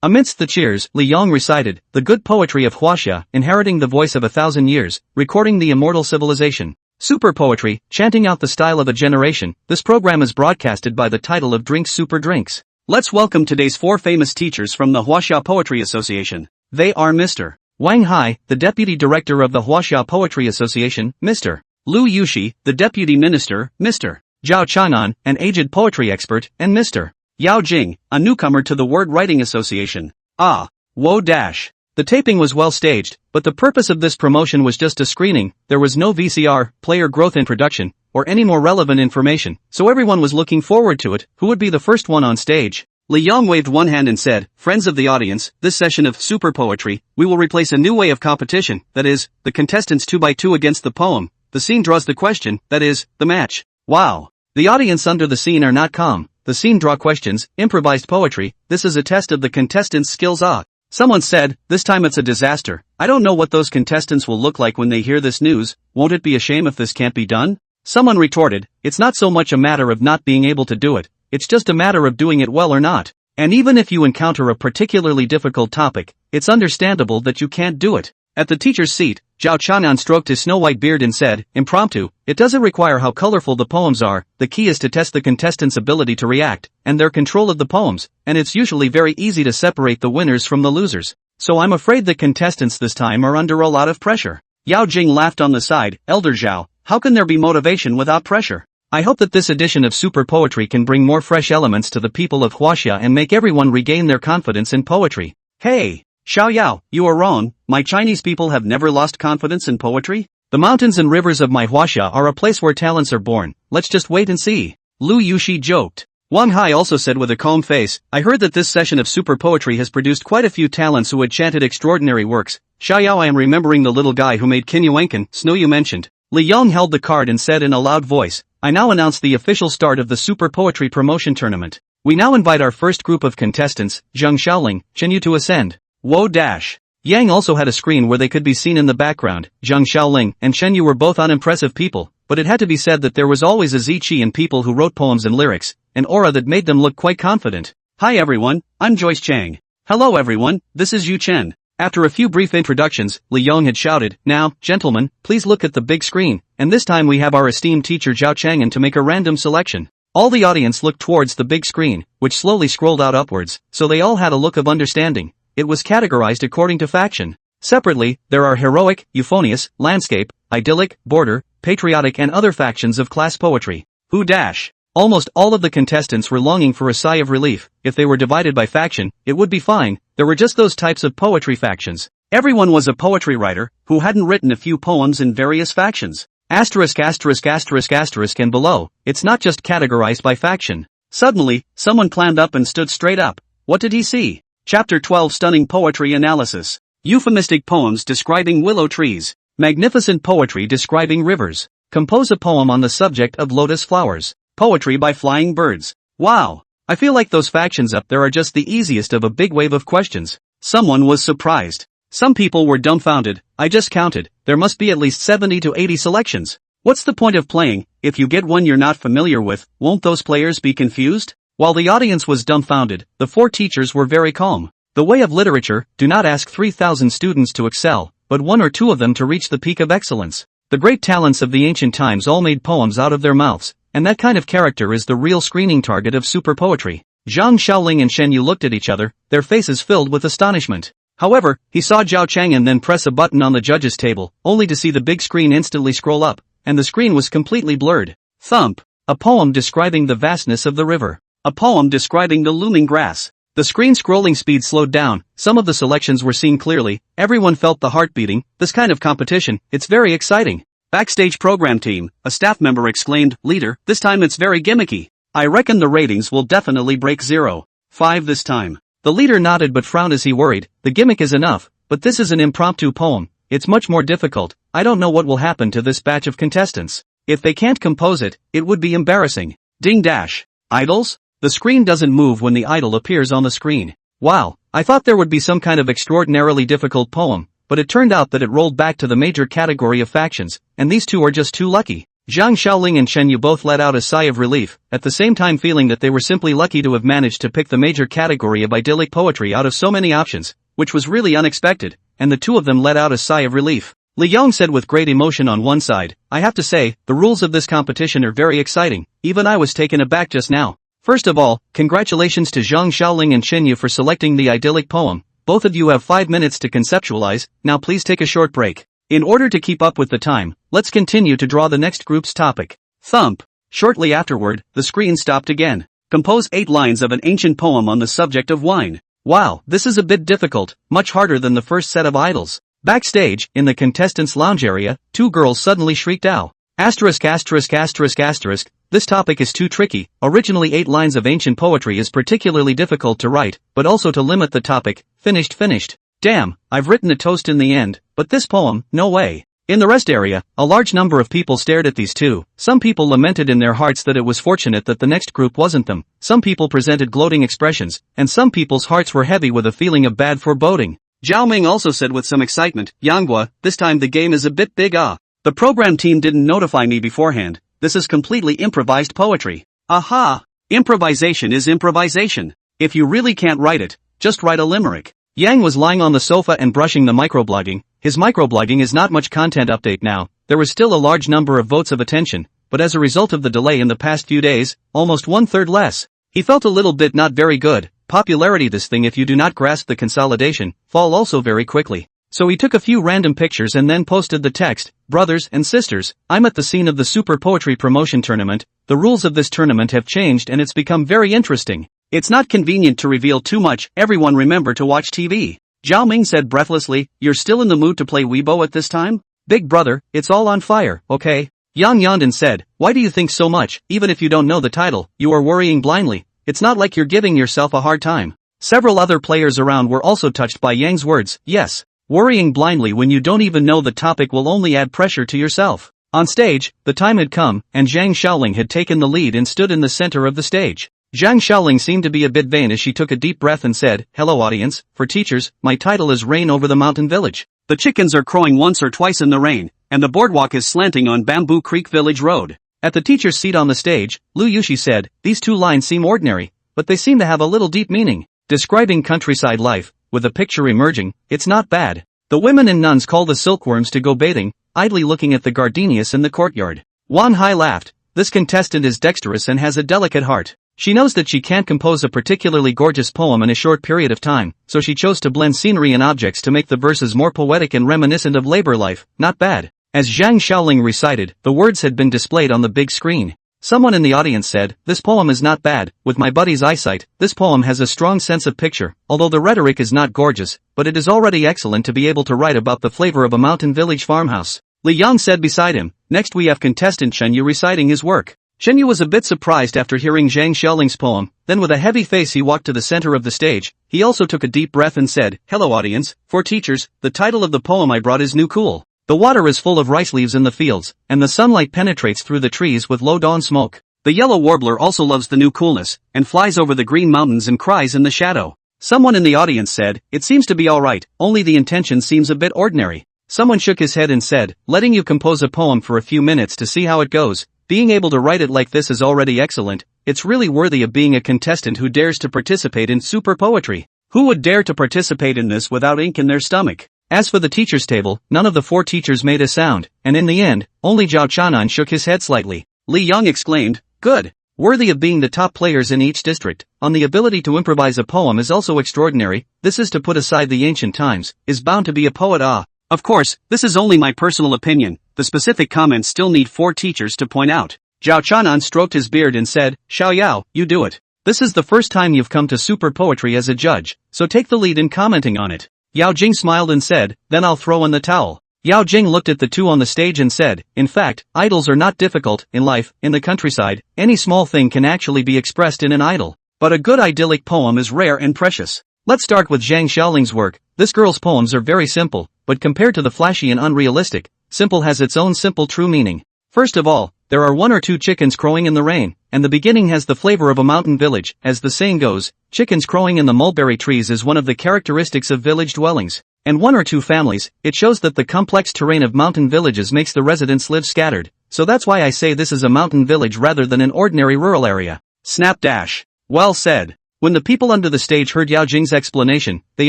Amidst the cheers, Li Yong recited, the good poetry of Huaxia, inheriting the voice of 1,000 years, recording the immortal civilization. Super poetry, chanting out the style of a generation, this program is broadcasted by the title of Drinks Super Drinks. Let's welcome today's 4 famous teachers from the Huaxia Poetry Association. They are Mr. Wang Hai, the Deputy Director of the Huaxia Poetry Association, Mr. Lu Yushi, the Deputy Minister, Mr. Zhao Chang'an, an aged poetry expert, and Mr. Yao Jing, a newcomer to the Word Writing Association. Whoa dash. The taping was well staged, but the purpose of this promotion was just a screening, there was no VCR, player growth introduction, or any more relevant information, so everyone was looking forward to it, who would be the first one on stage. Li Yong waved one hand and said, friends of the audience, this session of super poetry, we will replace a new way of competition, that is, the contestants 2 by 2 against the poem, the scene draws the question, that is, the match. Wow. The audience under the scene are not calm. The scene draw questions, improvised poetry, this is a test of the contestants' skills. Someone said, this time it's a disaster, I don't know what those contestants will look like when they hear this news, won't it be a shame if this can't be done? Someone retorted, it's not so much a matter of not being able to do it, it's just a matter of doing it well or not. And even if you encounter a particularly difficult topic, it's understandable that you can't do it. At the teacher's seat, Zhao Chang'an stroked his snow-white beard and said, impromptu, it doesn't require how colorful the poems are, the key is to test the contestants' ability to react, and their control of the poems, and it's usually very easy to separate the winners from the losers. So I'm afraid the contestants this time are under a lot of pressure. Yao Jing laughed on the side, Elder Zhao, how can there be motivation without pressure? I hope that this edition of Super Poetry can bring more fresh elements to the people of Huaxia and make everyone regain their confidence in poetry. Hey! Xiaoyao, you are wrong, my Chinese people have never lost confidence in poetry. The mountains and rivers of my Huaxia are a place where talents are born, let's just wait and see. Lu Yushi joked. Wang Hai also said with a calm face, I heard that this session of super poetry has produced quite a few talents who had chanted extraordinary works. Xiaoyao, I am remembering the little guy who made Kinyuankan, Snow you mentioned. Li Yong held the card and said in a loud voice, I now announce the official start of the super poetry promotion tournament. We now invite our first group of contestants, Zheng Xiaoling, Chen Yu to ascend. Whoa dash. Yang also had a screen where they could be seen in the background. Zheng Xiaoling and Chen Yu were both unimpressive people, but it had to be said that there was always a Ziqi in people who wrote poems and lyrics, an aura that made them look quite confident. Hi everyone, I'm Joyce Chang. Hello everyone, this is Yu Chen. After a few brief introductions, Li Yong had shouted, now, gentlemen, please look at the big screen, and this time we have our esteemed teacher Zhao Chang'an to make a random selection. All the audience looked towards the big screen, which slowly scrolled out upwards, so they all had a look of understanding. It was categorized according to faction. Separately, there are heroic, euphonious, landscape, idyllic, border, patriotic and other factions of class poetry. Who dash? Almost all of the contestants were longing for a sigh of relief. If they were divided by faction, it would be fine. There were just those types of poetry factions. Everyone was a poetry writer who hadn't written a few poems in various factions. Asterisk asterisk asterisk asterisk and below, it's not just categorized by faction. Suddenly, someone climbed up and stood straight up. What did he see? Chapter 12 Stunning Poetry Analysis. Euphemistic poems describing willow trees. Magnificent poetry describing rivers. Compose a poem on the subject of lotus flowers. Poetry by flying birds. Wow! I feel like those factions up there are just the easiest of a big wave of questions. Someone was surprised. Some people were dumbfounded. I just counted. There must be at least 70 to 80 selections. What's the point of playing? If you get one you're not familiar with, won't those players be confused? While the audience was dumbfounded, the 4 teachers were very calm. The way of literature, do not ask 3,000 students to excel, but 1 or 2 of them to reach the peak of excellence. The great talents of the ancient times all made poems out of their mouths, and that kind of character is the real screening target of super poetry. Zhang Xiaoling and Shen Yu looked at each other, their faces filled with astonishment. However, he saw Zhao Chang'an then press a button on the judges' table, only to see the big screen instantly scroll up, and the screen was completely blurred. Thump. A poem describing the vastness of the river. A poem describing the looming grass. The screen scrolling speed slowed down, some of the selections were seen clearly, everyone felt the heart beating. This kind of competition, it's very exciting. Backstage program team, a staff member exclaimed, "Leader, this time it's very gimmicky. I reckon the ratings will definitely break 0.5 this time." The leader nodded but frowned as he worried, the gimmick is enough, but this is an impromptu poem, it's much more difficult. I don't know what will happen to this batch of contestants. If they can't compose it, it would be embarrassing. Ding dash. Idols? The screen doesn't move when the idol appears on the screen. Wow, I thought there would be some kind of extraordinarily difficult poem, but it turned out that it rolled back to the major category of factions, and these 2 are just too lucky. Zhang Xiaoling and Shen Yu both let out a sigh of relief, at the same time feeling that they were simply lucky to have managed to pick the major category of idyllic poetry out of so many options, which was really unexpected, and the 2 of them let out a sigh of relief. Li Yong said with great emotion on one side, "I have to say, the rules of this competition are very exciting, even I was taken aback just now. First of all, congratulations to Zhang Xiaoling and Shen Yu for selecting the idyllic poem. Both of you have 5 minutes to conceptualize, now please take a short break. In order to keep up with the time, let's continue to draw the next group's topic." Thump. Shortly afterward, the screen stopped again. Compose 8 lines of an ancient poem on the subject of wine. Wow, this is a bit difficult, much harder than the first set of idols. Backstage, in the contestants' lounge area, 2 girls suddenly shrieked out. Asterisk asterisk asterisk asterisk, this topic is too tricky. Originally 8 lines of ancient poetry is particularly difficult to write, but also to limit the topic, finished. Damn, I've written a toast in the end, but this poem, no way. In the rest area, a large number of people stared at these 2. Some people lamented in their hearts that it was fortunate that the next group wasn't them. Some people presented gloating expressions, and some people's hearts were heavy with a feeling of bad foreboding. Zhao Ming also said with some excitement, "Yanghua, this time the game is a bit big The program team didn't notify me beforehand. This is completely improvised poetry." Aha! Improvisation is improvisation. If you really can't write it, just write a limerick. Yang was lying on the sofa and brushing the microblogging. His microblogging is not much content update now. There was still a large number of votes of attention, but as a result of the delay in the past few days, almost 1/3 less. He felt a little bit not very good. Popularity this thing if you do not grasp the consolidation, fall also very quickly. So he took a few random pictures and then posted the text, "Brothers and sisters, I'm at the scene of the Super Poetry Promotion Tournament. The rules of this tournament have changed and it's become very interesting. It's not convenient to reveal too much, everyone remember to watch TV." Zhao Ming said breathlessly, "You're still in the mood to play Weibo at this time? Big brother, it's all on fire, okay?" Yang Yandan said, "Why do you think so much? Even if you don't know the title, you are worrying blindly. It's not like you're giving yourself a hard time." Several other players around were also touched by Yang's words. Yes. Worrying blindly when you don't even know the topic will only add pressure to yourself. On stage, the time had come, and Zhang Xiaoling had taken the lead and stood in the center of the stage. Zhang Xiaoling seemed to be a bit vain as she took a deep breath and said, "Hello audience, for teachers, my title is Rain Over the Mountain Village. The chickens are crowing once or twice in the rain, and the boardwalk is slanting on Bamboo Creek Village Road." At the teacher's seat on the stage, Lu Yushi said, "These 2 lines seem ordinary, but they seem to have a little deep meaning. Describing countryside life, with a picture emerging, it's not bad. The women and nuns call the silkworms to go bathing, idly looking at the gardenias in the courtyard." Wan Hai laughed. "This contestant is dexterous and has a delicate heart. She knows that she can't compose a particularly gorgeous poem in a short period of time, so she chose to blend scenery and objects to make the verses more poetic and reminiscent of labor life. Not bad. As Zhang Xiaoling recited, the words had been displayed on the big screen. Someone in the audience said, "This poem is not bad. With my buddy's eyesight, this poem has a strong sense of picture, although the rhetoric is not gorgeous, but it is already excellent to be able to write about the flavor of a mountain village farmhouse." Li Yang said beside him. Next we have contestant Chen Yu reciting his work. Chen Yu was a bit surprised after hearing Zhang Xiaoling's poem, then with a heavy face he walked to the center of the stage. He also took a deep breath and said, "Hello audience, for teachers, the title of the poem I brought is New Cool. The water is full of rice leaves in the fields, and the sunlight penetrates through the trees with low dawn smoke. The yellow warbler also loves the new coolness, and flies over the green mountains and cries in the shadow." Someone in the audience said, "It seems to be alright, only the intention seems a bit ordinary." Someone shook his head and said, "Letting you compose a poem for a few minutes to see how it goes, being able to write it like this is already excellent. It's really worthy of being a contestant who dares to participate in super poetry. Who would dare to participate in this without ink in their stomach?" As for the teacher's table, none of the 4 teachers made a sound, and in the end, only Zhao Chanan shook his head slightly. Li Yang exclaimed, "Good. Worthy of being the top players in each district. On the ability to improvise a poem is also extraordinary. This is to put aside the ancient times, is bound to be a poet. Ah. Of course, this is only my personal opinion. The specific comments still need 4 teachers to point out." Zhao Chanan stroked his beard and said, "Xiao Yao, you do it. This is the first time you've come to super poetry as a judge, so take the lead in commenting on it." Yao Jing smiled and said, "Then I'll throw in the towel." Yao Jing looked at the 2 on the stage and said, "In fact, idols are not difficult. In life, in the countryside, any small thing can actually be expressed in an idol. But a good idyllic poem is rare and precious. Let's start with Zhang Xiaoling's work. This girl's poems are very simple, but compared to the flashy and unrealistic, simple has its own simple true meaning. First of all, there are 1 or 2 chickens crowing in the rain, and the beginning has the flavor of a mountain village. As the saying goes, chickens crowing in the mulberry trees is one of the characteristics of village dwellings. And 1 or 2 families, it shows that the complex terrain of mountain villages makes the residents live scattered. So that's why I say this is a mountain village rather than an ordinary rural area. Snapdash. Well said. When the people under the stage heard Yao Jing's explanation, they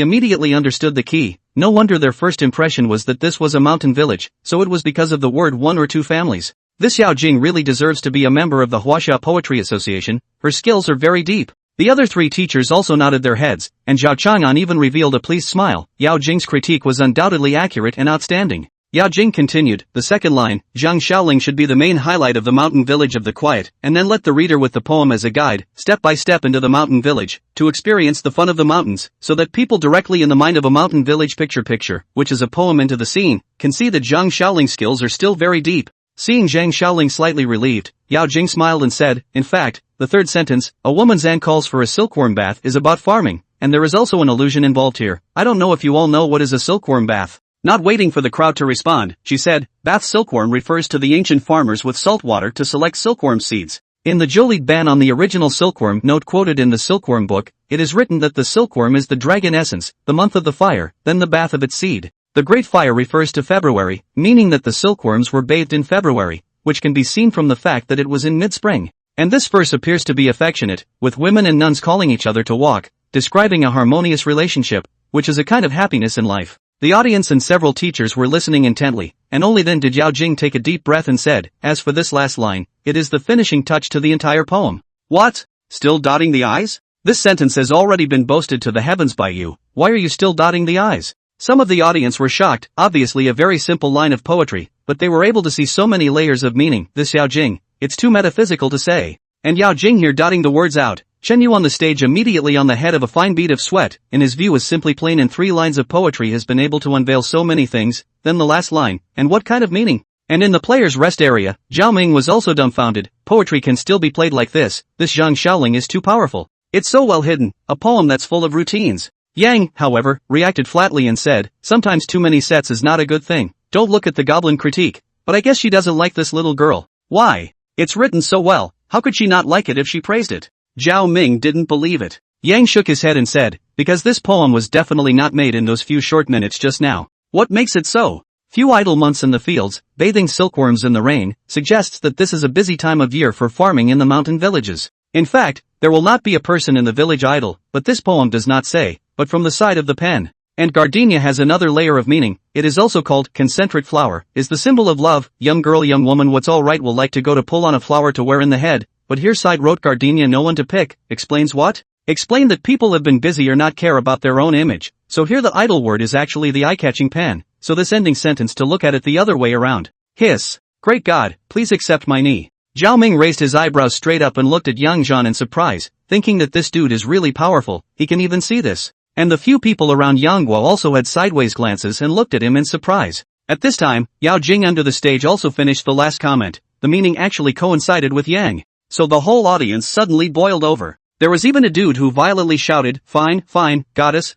immediately understood the key. No wonder their first impression was that this was a mountain village, so it was because of the word 1 or 2 families. This Yao Jing really deserves to be a member of the Huaxia Poetry Association. Her skills are very deep. The other 3 teachers also nodded their heads, and Zhao Chang'an even revealed a pleased smile. Yao Jing's critique was undoubtedly accurate and outstanding. Yao Jing continued, the second line, Zhang Xiaoling should be the main highlight of the mountain village of the quiet, and then let the reader with the poem as a guide, step by step into the mountain village, to experience the fun of the mountains, so that people directly in the mind of a mountain village picture, which is a poem into the scene, can see that Zhang Xiaoling's skills are still very deep. Seeing Zhang Xiaoling slightly relieved, Yao Jing smiled and said, in fact, the third sentence, a woman's aunt calls for a silkworm bath is about farming, and there is also an allusion involved here. I don't know if you all know what is a silkworm bath. Not waiting for the crowd to respond, she said, bath silkworm refers to the ancient farmers with salt water to select silkworm seeds. In the Jolie ban on the original silkworm note quoted in the silkworm book, it is written that the silkworm is the dragon essence, the month of the fire, then the bath of its seed. The Great Fire refers to February, meaning that the silkworms were bathed in February, which can be seen from the fact that it was in mid-spring. And this verse appears to be affectionate, with women and nuns calling each other to walk, describing a harmonious relationship, which is a kind of happiness in life. The audience and several teachers were listening intently, and only then did Yao Jing take a deep breath and said, as for this last line, it is the finishing touch to the entire poem. What? Still dotting the I's? This sentence has already been boasted to the heavens by you, why are you still dotting the I's? Some of the audience were shocked, obviously a very simple line of poetry, but they were able to see so many layers of meaning. This Yao Jing, it's too metaphysical to say. And Yao Jing here dotting the words out. Chen Yu on the stage immediately on the head of a fine bead of sweat, in his view as simply plain in 3 lines of poetry has been able to unveil so many things, then the last line, and what kind of meaning? And in the players' rest area, Zhao Ming was also dumbfounded, poetry can still be played like this Zhang Xiaoling is too powerful. It's so well hidden, a poem that's full of routines. Yang, however, reacted flatly and said, sometimes too many sets is not a good thing, don't look at the goblin critique, but I guess she doesn't like this little girl. Why? It's written so well, how could she not like it if she praised it? Zhao Ming didn't believe it. Yang shook his head and said, because this poem was definitely not made in those few short minutes just now. What makes it so? Few idle months in the fields, bathing silkworms in the rain, suggests that this is a busy time of year for farming in the mountain villages. In fact, there will not be a person in the village idle, but this poem does not say, but from the side of the pen. And gardenia has another layer of meaning, it is also called concentric flower, is the symbol of love, young girl young woman what's alright will like to go to pull on a flower to wear in the head, but here side wrote Gardenia no one to pick, explains what? Explain that people have been busy or not care about their own image, so here the idle word is actually the eye-catching pan, so this ending sentence to look at it the other way around. Hiss. Great God, please accept my knee. Zhao Ming raised his eyebrows straight up and looked at Yang Zhan in surprise, thinking that this dude is really powerful, he can even see this. And the few people around Yang Guo also had sideways glances and looked at him in surprise. At this time, Yao Jing under the stage also finished the last comment, the meaning actually coincided with Yang. So the whole audience suddenly boiled over. There was even a dude who violently shouted, fine, goddess,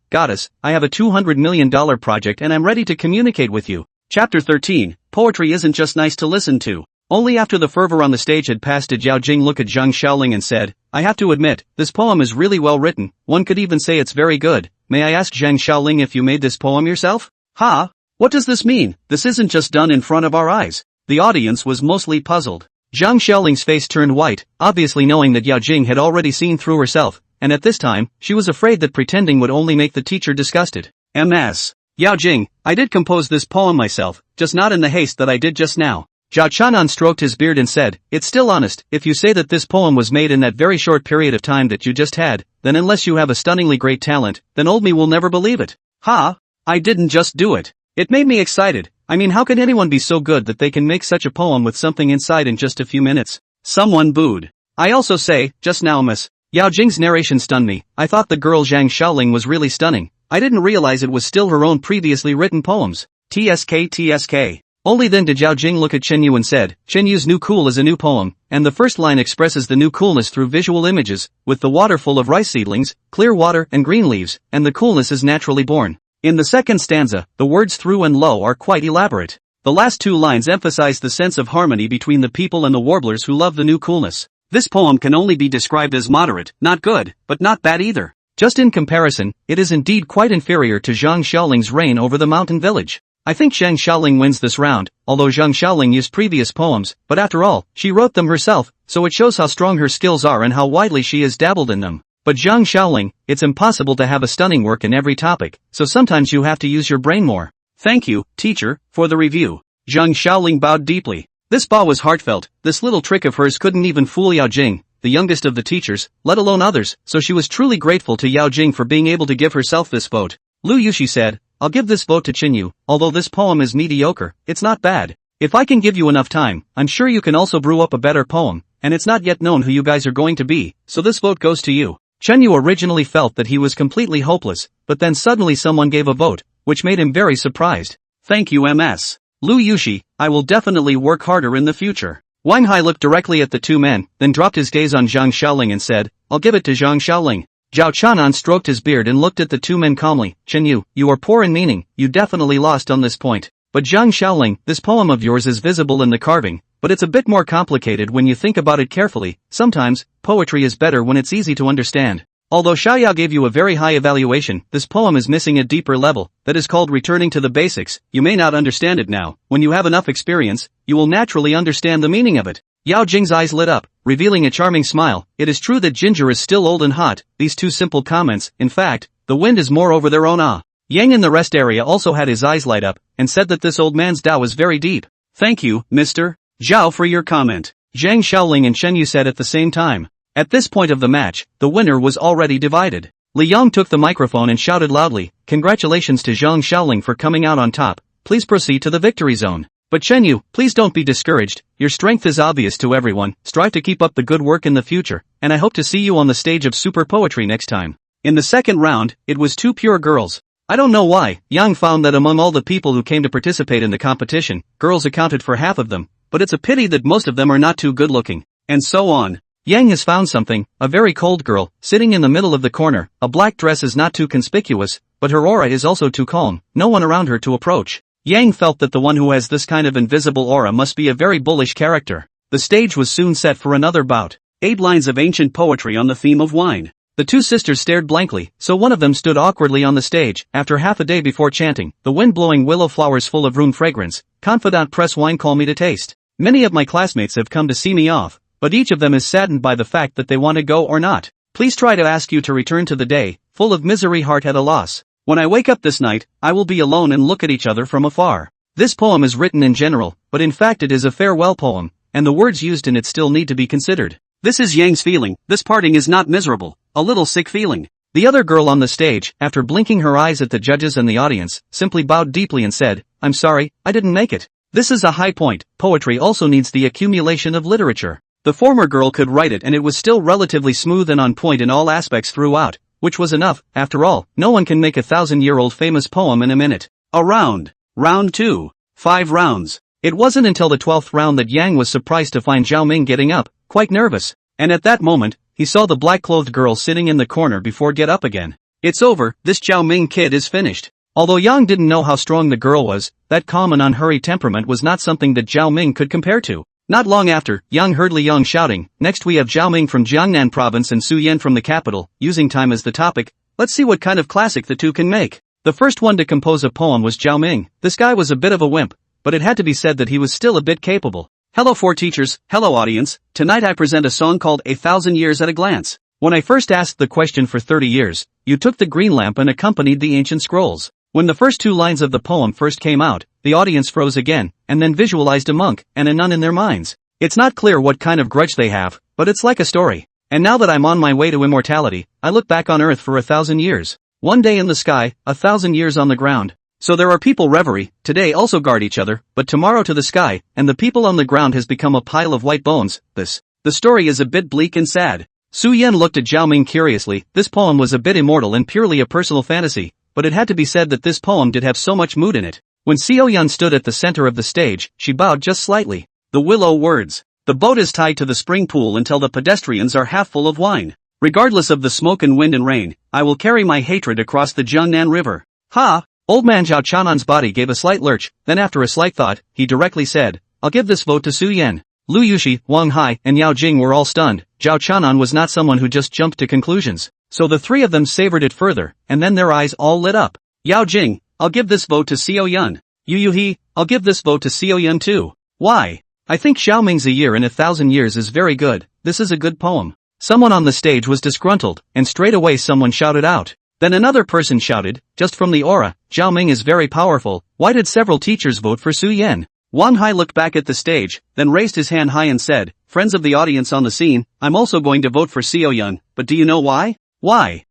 I have a $200 million project and I'm ready to communicate with you. Chapter 13, Poetry isn't just nice to listen to. Only after the fervor on the stage had passed did Yao Jing look at Zhang Xiaoling and said, I have to admit, this poem is really well written, one could even say it's very good. May I ask Zhang Xiaoling if you made this poem yourself? Ha? What does this mean? This isn't just done in front of our eyes. The audience was mostly puzzled. Zhang Xiaoling's face turned white, obviously knowing that Yao Jing had already seen through herself, and at this time, she was afraid that pretending would only make the teacher disgusted. MS. Yao Jing, I did compose this poem myself, just not in the haste that I did just now. Zhao Chanan stroked his beard and said, it's still honest, if you say that this poem was made in that very short period of time that you just had, then unless you have a stunningly great talent, then old me will never believe it. Ha! I didn't just do it. It made me excited. I mean, how can anyone be so good that they can make such a poem with something inside in just a few minutes? Someone booed. I also say, just now Miss Yao Jing's narration stunned me. I thought the girl Zhang Xiaoling was really stunning. I didn't realize it was still her own previously written poems. TSK. Only then did Yao Jing look at Chen Yu and said, Chen Yu's new cool is a new poem, and the first line expresses the new coolness through visual images, with the water full of rice seedlings, clear water and green leaves, and the coolness is naturally born. In the second stanza, the words through and low are quite elaborate. The last two lines emphasize the sense of harmony between the people and the warblers who love the new coolness. This poem can only be described as moderate, not good, but not bad either. Just in comparison, it is indeed quite inferior to Zhang Xiaoling's reign over the mountain village. I think Zhang Xiaoling wins this round, although Zhang Xiaoling used previous poems, but after all, she wrote them herself, so it shows how strong her skills are and how widely she has dabbled in them. But Zhang Xiaoling, it's impossible to have a stunning work in every topic, so sometimes you have to use your brain more. Thank you, teacher, for the review. Zhang Xiaoling bowed deeply. This bow was heartfelt. This little trick of hers couldn't even fool Yao Jing, the youngest of the teachers, let alone others, so she was truly grateful to Yao Jing for being able to give herself this vote. Lu Yushi said, I'll give this vote to Chen Yu, although this poem is mediocre, it's not bad. If I can give you enough time, I'm sure you can also brew up a better poem, and it's not yet known who you guys are going to be, so this vote goes to you. Chen Yu originally felt that he was completely hopeless, but then suddenly someone gave a vote, which made him very surprised. Thank you MS. Lu Yushi, I will definitely work harder in the future. Wang Hai looked directly at the two men, then dropped his gaze on Zhang Xiaoling and said, I'll give it to Zhang Xiaoling. Zhao Chanan stroked his beard and looked at the two men calmly. Chen Yu, you are poor in meaning, you definitely lost on this point. But Zhang Xiaoling, this poem of yours is visible in the carving, but it's a bit more complicated when you think about it carefully. Sometimes, poetry is better when it's easy to understand. Although Xiaoyao gave you a very high evaluation, this poem is missing a deeper level, that is called returning to the basics. You may not understand it now. When you have enough experience, you will naturally understand the meaning of it. Yao Jing's eyes lit up, revealing a charming smile. It is true that ginger is still old and hot. These two simple comments, in fact, the wind is more over their own ah. Yang in the rest area also had his eyes light up, and said that this old man's Tao is very deep. Thank you, Mr. Zhao for your comment. Zhang Xiaoling and Chen Yu said at the same time. At this point of the match, the winner was already divided. Li Yang took the microphone and shouted loudly, Congratulations to Zhang Xiaoling for coming out on top. Please proceed to the victory zone. But Chen Yu, please don't be discouraged. Your strength is obvious to everyone. Strive to keep up the good work in the future, and I hope to see you on the stage of super poetry next time. In the second round, it was two pure girls. I don't know why. Yang found that among all the people who came to participate in the competition, girls accounted for half of them, but it's a pity that most of them are not too good looking. And so on. Yang has found something, a very cold girl, sitting in the middle of the corner. A black dress is not too conspicuous, but her aura is also too calm, no one around her to approach. Yang felt that the one who has this kind of invisible aura must be a very bullish character. The stage was soon set for another bout. 8 lines of ancient poetry on the theme of wine. The two sisters stared blankly, so one of them stood awkwardly on the stage. After half a day before chanting, the wind-blowing willow flowers full of rune fragrance, confidant press wine call me to taste. Many of my classmates have come to see me off, but each of them is saddened by the fact that they want to go or not. Please try to ask you to return to the day, full of misery heart at a loss. When I wake up this night, I will be alone and look at each other from afar. This poem is written in general, but in fact it is a farewell poem, and the words used in it still need to be considered. This is Yang's feeling, this parting is not miserable, a little sick feeling. The other girl on the stage, after blinking her eyes at the judges and the audience, simply bowed deeply and said, I'm sorry, I didn't make it. This is a high point, poetry also needs the accumulation of literature. The former girl could write it and it was still relatively smooth and on point in all aspects throughout, which was enough, after all, no one can make a 1,000-year-old famous poem in a minute. A round. Round 2. 5 rounds. It wasn't until the 12th round that Yang was surprised to find Zhao Ming getting up, quite nervous, and at that moment, he saw the black-clothed girl sitting in the corner before get up again. It's over, this Zhao Ming kid is finished. Although Yang didn't know how strong the girl was, that calm and unhurried temperament was not something that Zhao Ming could compare to. Not long after, Yang heard Li Yang shouting, next we have Zhao Ming from Jiangnan province and Su Yan from the capital, using time as the topic. Let's see what kind of classic the two can make. The first one to compose a poem was Zhao Ming. This guy was a bit of a wimp, but it had to be said that he was still a bit capable. Hello four teachers, hello audience, tonight I present a song called 1,000 Years at a Glance. When I first asked the question for 30 years, you took the green lamp and accompanied the ancient scrolls. When the first 2 lines of the poem first came out, the audience froze again, and then visualized a monk and a nun in their minds. It's not clear what kind of grudge they have, but it's like a story. And now that I'm on my way to immortality, I look back on Earth for 1,000 years. One day in the sky, 1,000 years on the ground. So there are people reverie, today also guard each other, but tomorrow to the sky, and the people on the ground has become a pile of white bones. The story is a bit bleak and sad. Su Yan looked at Zhao Ming curiously. This poem was a bit immortal and purely a personal fantasy, but it had to be said that this poem did have so much mood in it. When Xiao Yan stood at the center of the stage, she bowed just slightly. The willow words. The boat is tied to the spring pool until the pedestrians are half full of wine. Regardless of the smoke and wind and rain, I will carry my hatred across the Jiangnan River. Ha! Old man Zhao Chanan's body gave a slight lurch, then after a slight thought, he directly said, I'll give this vote to Su Yan. Lu Yuxi, Wang Hai, and Yao Jing were all stunned. Zhao Chanan was not someone who just jumped to conclusions. So the 3 of them savored it further, and then their eyes all lit up. Yao Jing, I'll give this vote to Xiao Yan. Yu Yuhi, I'll give this vote to Xiao Yan too. Why? I think Xiao Ming's A Year in 1,000 Years is very good. This is a good poem. Someone on the stage was disgruntled, and straight away someone shouted out. Then another person shouted, just from the aura, Zhao Ming is very powerful. Why did several teachers vote for Su Yan? Wang Hai looked back at the stage, then raised his hand high and said, friends of the audience on the scene, I'm also going to vote for Xiao Yan, but do you know why? Why?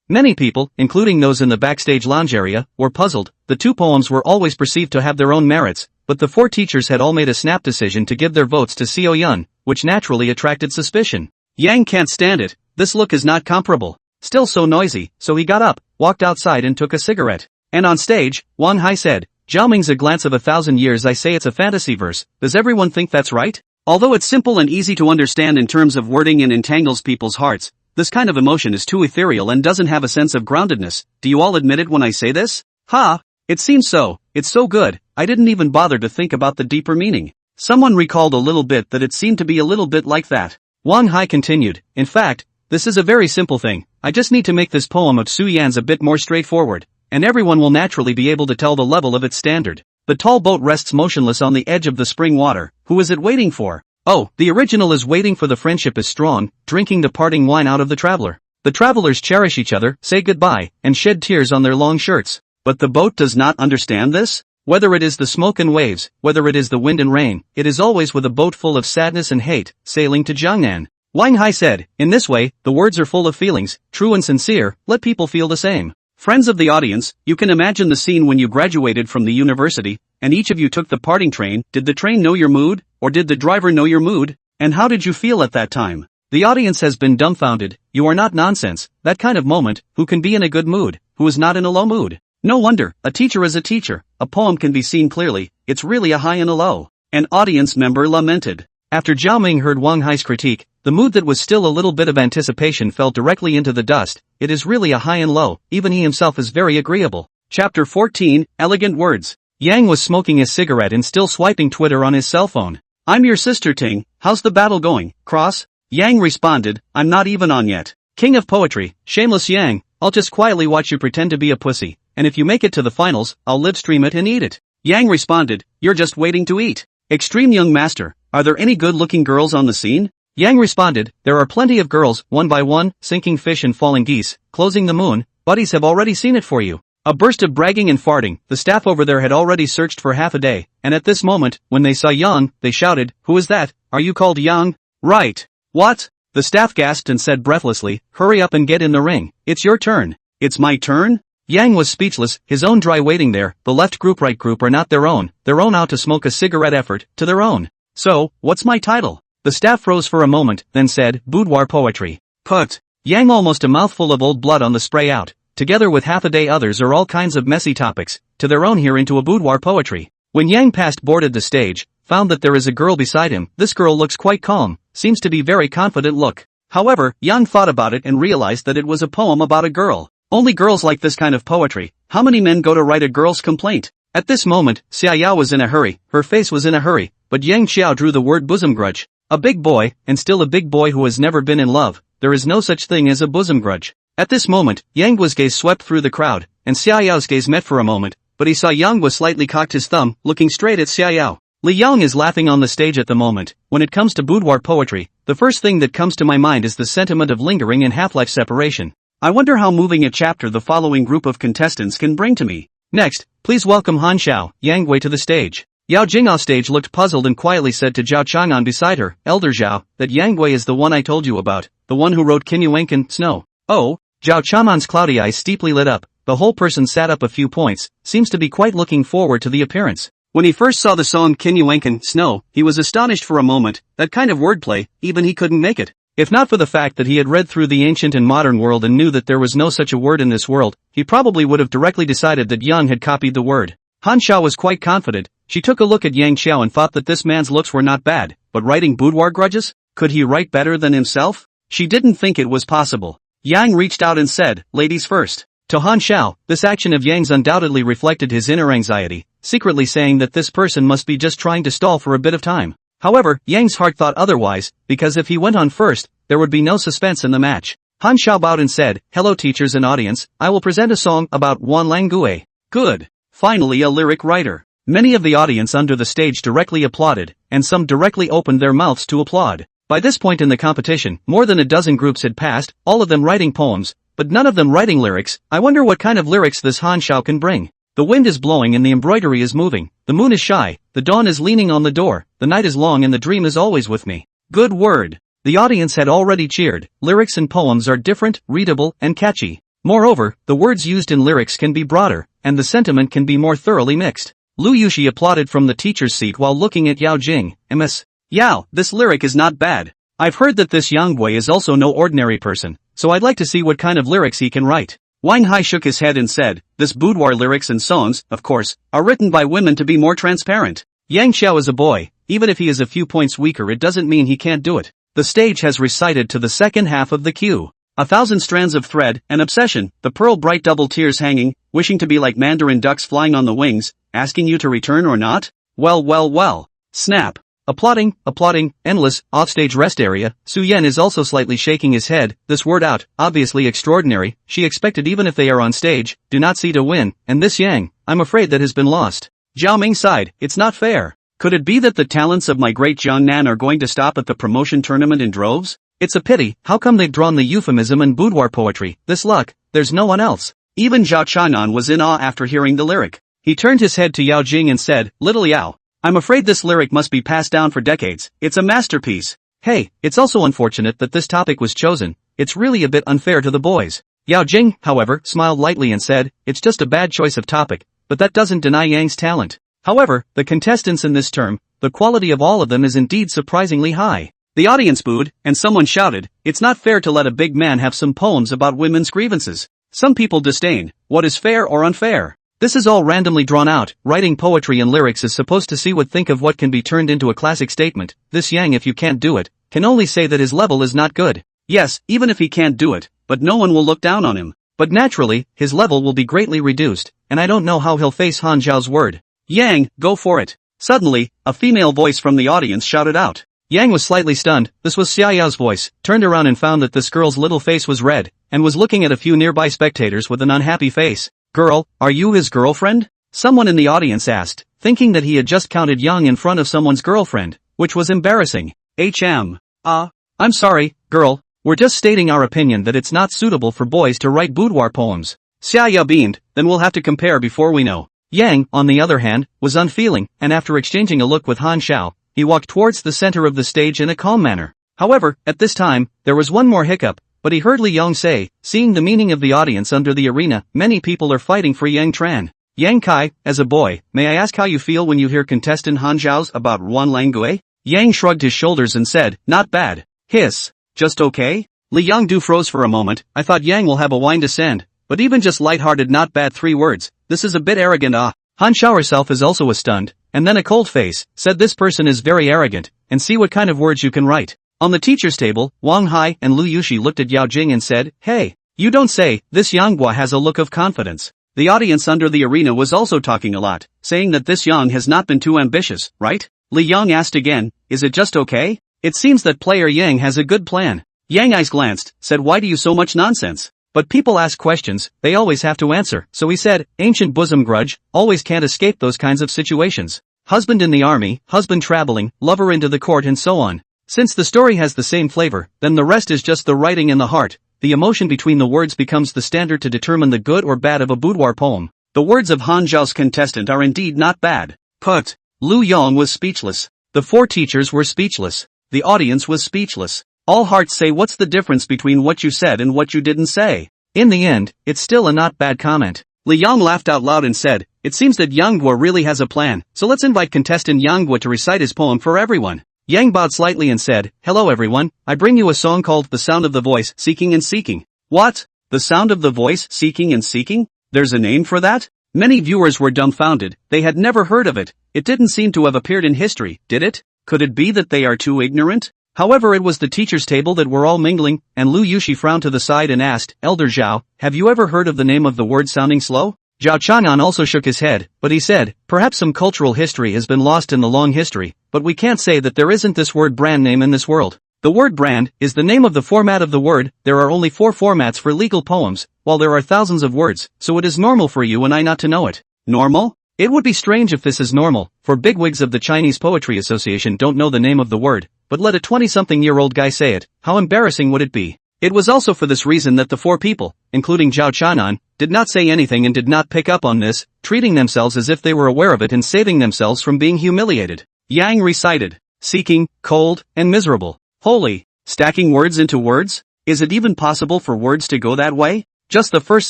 Many people, including those in the backstage lounge area, were puzzled. The 2 poems were always perceived to have their own merits, but the 4 teachers had all made a snap decision to give their votes to Xiao Yan, which naturally attracted suspicion. Yang can't stand it, this look is not comparable. Still so noisy, so he got up, walked outside and took a cigarette. And on stage, Wang Hai said, Zhao Ming's A Glance of 1,000 Years, I say it's a fantasy verse, does everyone think that's right? Although it's simple and easy to understand in terms of wording and entangles people's hearts, this kind of emotion is too ethereal and doesn't have a sense of groundedness. Do you all admit it when I say this? Ha! It seems so, it's so good, I didn't even bother to think about the deeper meaning. Someone recalled a little bit that it seemed to be a little bit like that. Wang Hai continued, in fact, this is a very simple thing, I just need to make this poem of Su Yan's a bit more straightforward, and everyone will naturally be able to tell the level of its standard. The tall boat rests motionless on the edge of the spring water, who is it waiting for? Oh, the original is waiting for the friendship is strong, drinking the parting wine out of the traveler. The travelers cherish each other, say goodbye, and shed tears on their long shirts. But the boat does not understand this? Whether it is the smoke and waves, whether it is the wind and rain, it is always with a boat full of sadness and hate, sailing to Jiangnan. Wang Hai said, in this way, the words are full of feelings, true and sincere, let people feel the same. Friends of the audience, you can imagine the scene when you graduated from the university, and each of you took the parting train. Did the train know your mood, or did the driver know your mood? And how did you feel at that time? The audience has been dumbfounded. You are not nonsense, that kind of moment, who can be in a good mood, who is not in a low mood? No wonder, a teacher is a teacher, a poem can be seen clearly, it's really a high and a low. An audience member lamented. After Zhao Ming heard Wang Hai's critique, the mood that was still a little bit of anticipation fell directly into the dust. It is really a high and low, even he himself is very agreeable. Chapter 14, Elegant Words. Yang was smoking his cigarette and still swiping Twitter on his cell phone. I'm your sister Ting, how's the battle going, Cross? Yang responded, I'm not even on yet. King of poetry, shameless Yang, I'll just quietly watch you pretend to be a pussy, and if you make it to the finals, I'll live stream it and eat it. Yang responded, you're just waiting to eat. Extreme young master, are there any good-looking girls on the scene? Yang responded, there are plenty of girls, one by one, sinking fish and falling geese, closing the moon, buddies have already seen it for you. A burst of bragging and farting, the staff over there had already searched for half a day, and at this moment, when they saw Yang, they shouted, who is that, are you called Yang? Right. What? The staff gasped and said breathlessly, hurry up and get in the ring, it's your turn. It's my turn? Yang was speechless, his own dry waiting there, the left group right group are not their own out to smoke a cigarette effort, to their own. So, what's my title? The staff froze for a moment, then said, boudoir poetry. Put. Yang almost a mouthful of old blood on the spray out, together with half a day others are all kinds of messy topics, to their own here into a boudoir poetry. When Yang passed boarded the stage, found that there is a girl beside him, this girl looks quite calm, seems to be very confident look. However, Yang thought about it and realized that it was a poem about a girl. Only girls like this kind of poetry. How many men go to write a girl's complaint? At this moment, Xiaoyao was in a hurry, her face was in a hurry, but Yang Xiao drew the word bosom grudge. A big boy, and still a big boy who has never been in love, there is no such thing as a bosom grudge. At this moment, Yang was gaze swept through the crowd, and Xiaoyao's gaze met for a moment, but he saw Yang was slightly cocked his thumb, looking straight at Xiaoyao. Li Yang is laughing on the stage at the moment. When it comes to boudoir poetry, the first thing that comes to my mind is the sentiment of lingering and half-life separation. I wonder how moving a chapter the following group of contestants can bring to me. Next, please welcome Han Xiao, Yang Wei to the stage. Yao Jing off stage looked puzzled and quietly said to Zhao Chang'an beside her, Elder Zhao, that Yang Wei is the one I told you about, the one who wrote Kinyuenkan, Snow. Oh? Zhao Chang'an's cloudy eyes steeply lit up, the whole person sat up a few points, seems to be quite looking forward to the appearance. When he first saw the song Kinyuenkan, Snow, he was astonished for a moment, that kind of wordplay, even he couldn't make it. If not for the fact that he had read through the ancient and modern world and knew that there was no such a word in this world, he probably would have directly decided that Yang had copied the word. Han Xiao was quite confident. She took a look at Yang Xiao and thought that this man's looks were not bad, but writing boudoir grudges? Could he write better than himself? She didn't think it was possible. Yang reached out and said, ladies first. To Han Xiao, this action of Yang's undoubtedly reflected his inner anxiety, secretly saying that this person must be just trying to stall for a bit of time. However, Yang's heart thought otherwise, because if he went on first, there would be no suspense in the match. Han Xiao bowed and said, hello teachers and audience, I will present a song about Wan Lang Gue. Good. Finally a lyric writer. Many of the audience under the stage directly applauded, and some directly opened their mouths to applaud. By this point in the competition, more than a dozen groups had passed, all of them writing poems, but none of them writing lyrics. I wonder what kind of lyrics this Han Xiao can bring. The wind is blowing and the embroidery is moving, the moon is shy, the dawn is leaning on the door, the night is long and the dream is always with me. Good word. The audience had already cheered. Lyrics and poems are different, readable, and catchy. Moreover, the words used in lyrics can be broader, and the sentiment can be more thoroughly mixed. Lu Yushi applauded from the teacher's seat while looking at Yao Jing. Ms. Yao, this lyric is not bad. I've heard that this Yang Wei is also no ordinary person, so I'd like to see what kind of lyrics he can write. Wang Hai shook his head and said, this boudoir lyrics and songs, of course, are written by women to be more transparent. Yang Xiao is a boy, even if he is a few points weaker it doesn't mean he can't do it. The stage has recited to the second half of the cue. 1,000 strands of thread, an obsession, the pearl bright double tears hanging, wishing to be like mandarin ducks flying on the wings, asking you to return or not? Well. Snap. Applauding, endless, offstage rest area. Su Yan is also slightly shaking his head, this word out, obviously extraordinary, she expected even if they are on stage, do not see to win, and this Yang, I'm afraid that has been lost. Zhao Ming sighed, it's not fair. Could it be that the talents of my great Jiangnan are going to stop at the promotion tournament in droves? It's a pity, how come they've drawn the euphemism and boudoir poetry, this luck, there's no one else. Even Zhao Chang'an was in awe after hearing the lyric. He turned his head to Yao Jing and said, little Yao. I'm afraid this lyric must be passed down for decades, it's a masterpiece. Hey, it's also unfortunate that this topic was chosen, it's really a bit unfair to the boys. Yao Jing, however, smiled lightly and said, it's just a bad choice of topic, but that doesn't deny Yang's talent. However, the contestants in this term, the quality of all of them is indeed surprisingly high. The audience booed, and someone shouted, it's not fair to let a big man have some poems about women's grievances. Some people disdain, what is fair or unfair? This is all randomly drawn out. Writing poetry and lyrics is supposed to see what think of what can be turned into a classic statement. This Yang, if you can't do it, can only say that his level is not good. Yes, even if he can't do it, but no one will look down on him. But naturally, his level will be greatly reduced, and I don't know how he'll face Han Zhao's word. Yang, go for it. Suddenly, a female voice from the audience shouted out. Yang was slightly stunned. This was Xiaoyao's voice, turned around and found that this girl's little face was red, and was looking at a few nearby spectators with an unhappy face. Girl, are you his girlfriend? Someone in the audience asked, thinking that he had just counted Yang in front of someone's girlfriend, which was embarrassing. I'm sorry, girl, we're just stating our opinion that it's not suitable for boys to write boudoir poems. Xiaoyao beamed, then we'll have to compare before we know. Yang, on the other hand, was unfeeling, and after exchanging a look with Han Xiao, he walked towards the center of the stage in a calm manner. However, at this time, there was one more hiccup, but he heard Li Yong say, seeing the meaning of the audience under the arena, many people are fighting for Yang Tran. Yang Kai, as a boy, may I ask how you feel when you hear contestant Han Zhao's about Ruan Langue? Yang shrugged his shoulders and said, not bad. Hiss. Just okay? Li Yongdu froze for a moment. I thought Yang will have a wine to send, but even just light-hearted not bad 3 words, this is a bit arrogant Han Zhao herself is also stunned, and then a cold face, said this person is very arrogant, and see what kind of words you can write. On the teacher's table, Wang Hai and Lu Yushi looked at Yao Jing and said, hey, you don't say, this Yang Guo has a look of confidence. The audience under the arena was also talking a lot, saying that this Yang has not been too ambitious, right? Li Yang asked again, is it just okay? It seems that player Yang has a good plan. Yang eyes glanced, said why do you so much nonsense? But people ask questions, they always have to answer, so he said, ancient bosom grudge, always can't escape those kinds of situations. Husband in the army, husband traveling, lover into the court and so on. Since the story has the same flavor, then the rest is just the writing and the heart. The emotion between the words becomes the standard to determine the good or bad of a boudoir poem. The words of Han Zhao's contestant are indeed not bad. But Lu Yong was speechless. The 4 teachers were speechless. The audience was speechless. All hearts say what's the difference between what you said and what you didn't say? In the end, it's still a not bad comment. Li Yang laughed out loud and said, it seems that Yang Guo really has a plan, so let's invite contestant Yang Guo to recite his poem for everyone. Yang bowed slightly and said, hello everyone, I bring you a song called The Sound of the Voice, Seeking and Seeking. What? The Sound of the Voice, Seeking and Seeking? There's a name for that? Many viewers were dumbfounded, they had never heard of it. It didn't seem to have appeared in history, did it? Could it be that they are too ignorant? However, it was the teacher's table that were all mingling, and Lu Yushi frowned to the side and asked, Elder Zhao, have you ever heard of the name of the word sounding slow? Zhao Chang'an also shook his head, but he said, perhaps some cultural history has been lost in the long history, but we can't say that there isn't this word brand name in this world. The word brand is the name of the format of the word. There are only 4 formats for legal poems, while there are thousands of words, so it is normal for you and I not to know it. Normal? It would be strange if this is normal, for bigwigs of the Chinese Poetry Association don't know the name of the word, but let a 20-something-year-old guy say it, how embarrassing would it be? It was also for this reason that the 4 people, including Zhao Chang'an, did not say anything and did not pick up on this, treating themselves as if they were aware of it and saving themselves from being humiliated. Yang recited, seeking, cold, and miserable. Holy, stacking words into words? Is it even possible for words to go that way? Just the first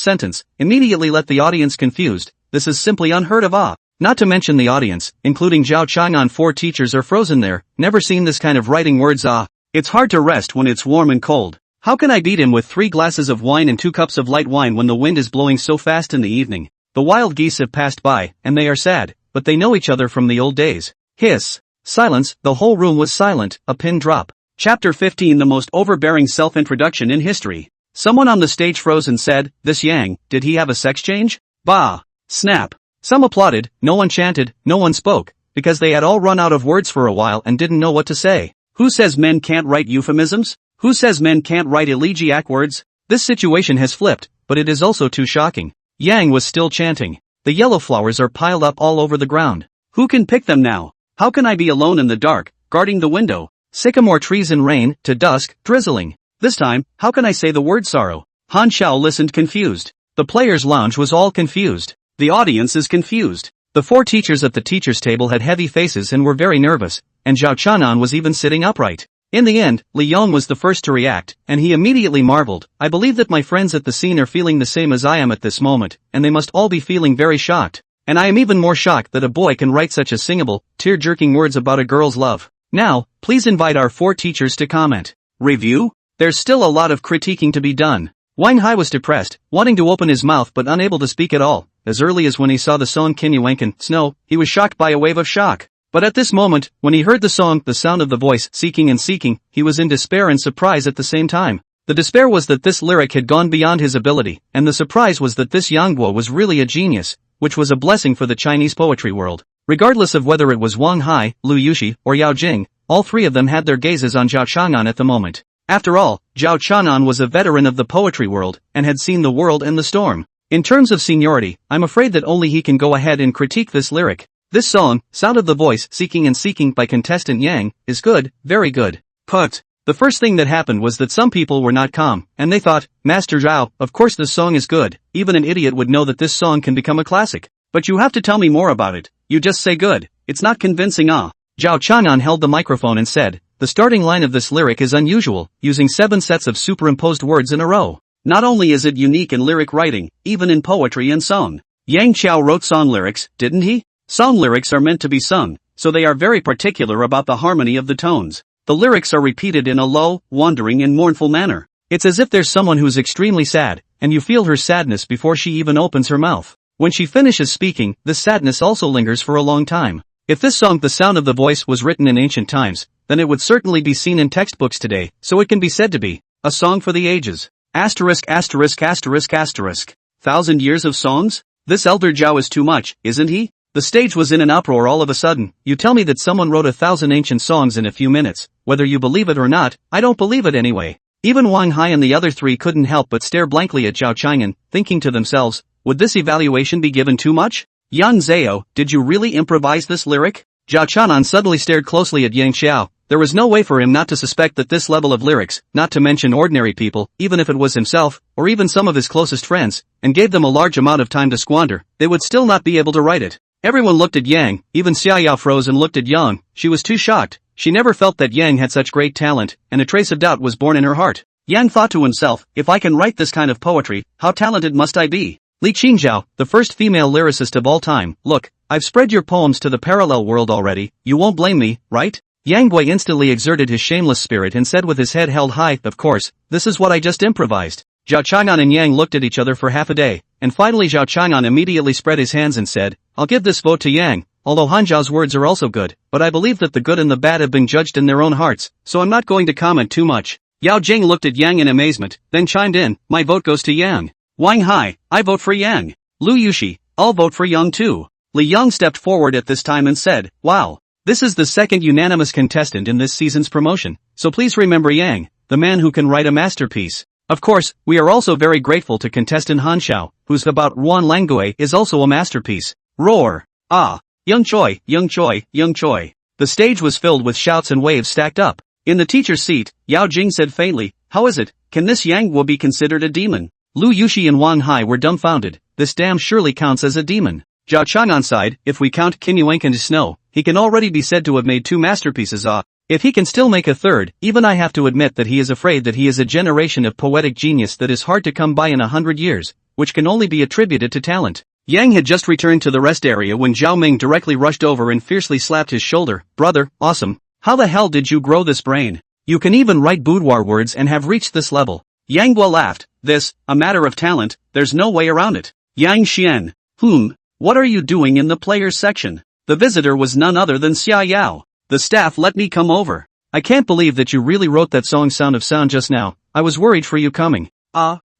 sentence, immediately let the audience confused. This is simply unheard of. Not to mention the audience, including Zhao Chang'an 4 teachers are frozen there, never seen this kind of writing words. It's hard to rest when it's warm and cold. How can I beat him with 3 glasses of wine and 2 cups of light wine when the wind is blowing so fast in the evening? The wild geese have passed by, and they are sad, but they know each other from the old days. Hiss. Silence, the whole room was silent, a pin drop. Chapter 15 The most overbearing self-introduction in history. Someone on the stage froze and said, this Yang, did he have a sex change? Bah! Snap. Some applauded, no one chanted, no one spoke, because they had all run out of words for a while and didn't know what to say. Who says men can't write euphemisms? Who says men can't write elegiac words? This situation has flipped, but it is also too shocking. Yang was still chanting. The yellow flowers are piled up all over the ground. Who can pick them now? How can I be alone in the dark, guarding the window? Sycamore trees in rain, to dusk, drizzling. This time, how can I say the word sorrow? Han Xiao listened confused. The players' lounge was all confused. The audience is confused. The 4 teachers at the teachers' table had heavy faces and were very nervous, and Zhao Chang'an was even sitting upright. In the end, Li Yong was the first to react, and he immediately marveled, I believe that my friends at the scene are feeling the same as I am at this moment, and they must all be feeling very shocked. And I am even more shocked that a boy can write such a singable, tear-jerking words about a girl's love. Now, please invite our 4 teachers to comment. Review? There's still a lot of critiquing to be done. Wang Hai was depressed, wanting to open his mouth but unable to speak at all. As early as when he saw the song Kinyuankan, Snow, he was shocked by a wave of shock. But at this moment, when he heard the song The Sound of the Voice, Seeking and Seeking, he was in despair and surprise at the same time. The despair was that this lyric had gone beyond his ability, and the surprise was that this Yang Guo was really a genius, which was a blessing for the Chinese poetry world. Regardless of whether it was Wang Hai, Lu Yushi, or Yao Jing, all 3 of them had their gazes on Zhao Chang'an at the moment. After all, Zhao Chang'an was a veteran of the poetry world, and had seen the world and the storm. In terms of seniority, I'm afraid that only he can go ahead and critique this lyric. This song, Sound of the Voice, Seeking and Seeking by contestant Yang, is good, very good. But the first thing that happened was that some people were not calm, and they thought, Master Zhao, of course this song is good, even an idiot would know that this song can become a classic. But you have to tell me more about it, you just say good, it's not convincing. Zhao Chang'an held the microphone and said, The starting line of this lyric is unusual, using 7 sets of superimposed words in a row. Not only is it unique in lyric writing, even in poetry and song. Yang Qiao wrote song lyrics, didn't he? Song lyrics are meant to be sung, so they are very particular about the harmony of the tones. The lyrics are repeated in a low, wandering and mournful manner. It's as if there's someone who's extremely sad, and you feel her sadness before she even opens her mouth. When she finishes speaking, the sadness also lingers for a long time. If this song The Sound of the Voice was written in ancient times, then it would certainly be seen in textbooks today, so it can be said to be a song for the ages. Asterisk asterisk asterisk asterisk. 1,000 years of songs? This elder Zhao is too much, isn't he? The stage was in an uproar all of a sudden. You tell me that someone wrote 1,000 ancient songs in a few minutes. Whether you believe it or not, I don't believe it anyway. Even Wang Hai and the other 3 couldn't help but stare blankly at Zhao Chang'an, thinking to themselves, would this evaluation be given too much? Yang Zhao, did you really improvise this lyric? Zhao Chang'an suddenly stared closely at Yang Xiao. There was no way for him not to suspect that this level of lyrics, not to mention ordinary people, even if it was himself, or even some of his closest friends, and gave them a large amount of time to squander, they would still not be able to write it. Everyone looked at Yang, even Xia Yao froze and looked at Yang. She was too shocked. She never felt that Yang had such great talent, and a trace of doubt was born in her heart. Yang thought to himself, if I can write this kind of poetry, how talented must I be? Li Qingzhao, the first female lyricist of all time, look, I've spread your poems to the parallel world already, you won't blame me, right? Yang Gui instantly exerted his shameless spirit and said with his head held high, of course, this is what I just improvised. Zhao Chang'an and Yang looked at each other for half a day, and finally Zhao Chang'an immediately spread his hands and said, I'll give this vote to Yang, although Han Zhao's words are also good, but I believe that the good and the bad have been judged in their own hearts, so I'm not going to comment too much. Yao Jing looked at Yang in amazement, then chimed in, my vote goes to Yang. Wang Hai, I vote for Yang. Lu Yushi, I'll vote for Yang too. Li Yang stepped forward at this time and said, wow, this is the second unanimous contestant in this season's promotion, so please remember Yang, the man who can write a masterpiece. Of course, we are also very grateful to contestant Han Xiao, whose About Ruan Langue is also a masterpiece. Roar! Ah! Young Choi, Young Choi, Young Choi. The stage was filled with shouts and waves stacked up. In the teacher's seat, Yao Jing said faintly, how is it, can this Yang Wu be considered a demon? Lu Yushi and Wang Hai were dumbfounded, this damn surely counts as a demon. Zhao Chang'an sighed, if we count Qin Yuank and Snow, he can already be said to have made 2 masterpieces. If he can still make a third, even I have to admit that he is afraid that he is a generation of poetic genius that is hard to come by in 100 years, which can only be attributed to talent. Yang had just returned to the rest area when Zhao Ming directly rushed over and fiercely slapped his shoulder. Brother, awesome. How the hell did you grow this brain? You can even write boudoir words and have reached this level. Yang Guo laughed. This, a matter of talent, there's no way around it. Yang Xian. What are you doing in the players section? The visitor was none other than Xia Yao. The staff let me come over. I can't believe that you really wrote that song Sound of Sound just now. I was worried for you coming.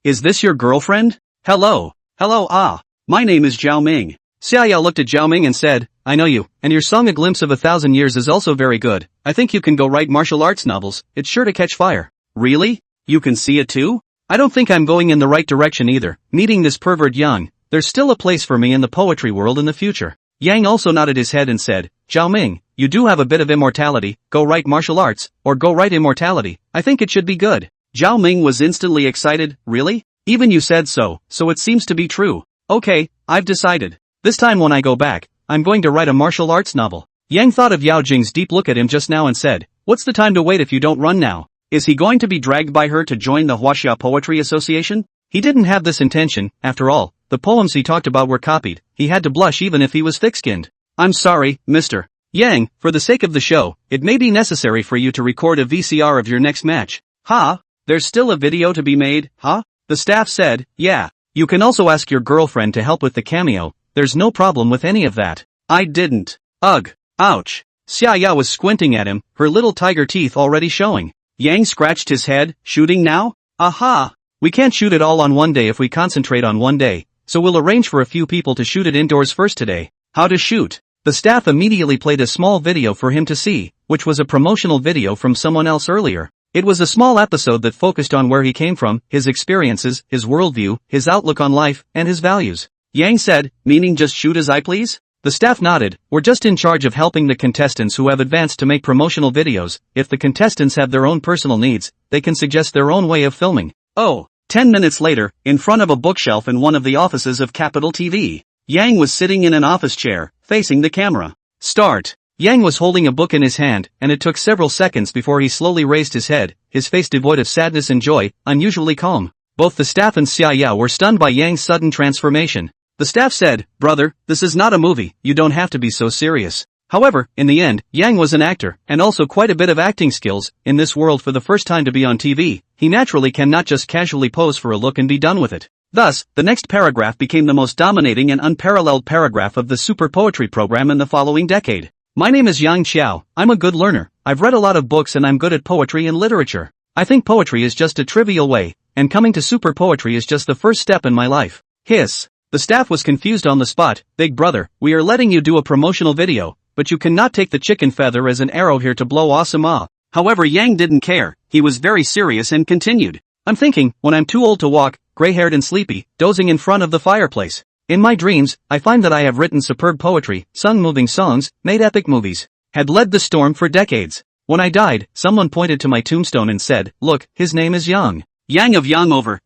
Is this your girlfriend? Hello. My name is Zhao Ming. Xia Yao looked at Zhao Ming and said, I know you, and your song A Glimpse of 1,000 Years is also very good. I think you can go write martial arts novels, it's sure to catch fire. Really? You can see it too? I don't think I'm going in the right direction either. Meeting this pervert Yang, there's still a place for me in the poetry world in the future. Yang also nodded his head and said, Zhao Ming, you do have a bit of immortality, go write martial arts, or go write immortality, I think it should be good. Zhao Ming was instantly excited, really? Even you said so it seems to be true. Okay, I've decided. This time when I go back, I'm going to write a martial arts novel. Yang thought of Yao Jing's deep look at him just now and said, what's the time to wait if you don't run now? Is he going to be dragged by her to join the Huaxia Poetry Association? He didn't have this intention, after all, the poems he talked about were copied, he had to blush even if he was thick-skinned. I'm sorry, Mr. Yang, for the sake of the show, it may be necessary for you to record a VCR of your next match. There's still a video to be made, The staff said, yeah. You can also ask your girlfriend to help with the cameo, there's no problem with any of that. I didn't. Ugh. Ouch. Xia Yao was squinting at him, her little tiger teeth already showing. Yang scratched his head, shooting now? We can't shoot it all on one day if we concentrate on one day, so we'll arrange for a few people to shoot it indoors first today. How to shoot? The staff immediately played a small video for him to see, which was a promotional video from someone else earlier. It was a small episode that focused on where he came from, his experiences, his worldview, his outlook on life, and his values. Yang said, meaning just shoot as I please? The staff nodded, we're just in charge of helping the contestants who have advanced to make promotional videos. If the contestants have their own personal needs, they can suggest their own way of filming. 10 minutes later, in front of a bookshelf in one of the offices of Capital TV, Yang was sitting in an office chair, facing the camera. Start. Yang was holding a book in his hand, and it took several seconds before he slowly raised his head, his face devoid of sadness and joy, unusually calm. Both the staff and Xia Yao were stunned by Yang's sudden transformation. The staff said, "Brother, this is not a movie, you don't have to be so serious." However, in the end, Yang was an actor, and also quite a bit of acting skills. In this world, for the first time to be on TV, he naturally cannot just casually pose for a look and be done with it. Thus, the next paragraph became the most dominating and unparalleled paragraph of the Super Poetry program in the following decade. "My name is Yang Xiao, I'm a good learner, I've read a lot of books and I'm good at poetry and literature. I think poetry is just a trivial way, and coming to Super Poetry is just the first step in my life." Hiss. The staff was confused on the spot. "Big brother, we are letting you do a promotional video, but you cannot take the chicken feather as an arrow here to blow awesome ah." However, Yang didn't care, he was very serious and continued. "I'm thinking, when I'm too old to walk, gray-haired and sleepy, dozing in front of the fireplace. In my dreams, I find that I have written superb poetry, sung moving songs, made epic movies, had led the storm for decades. When I died, someone pointed to my tombstone and said, 'Look, his name is Yang. Yang of Yang over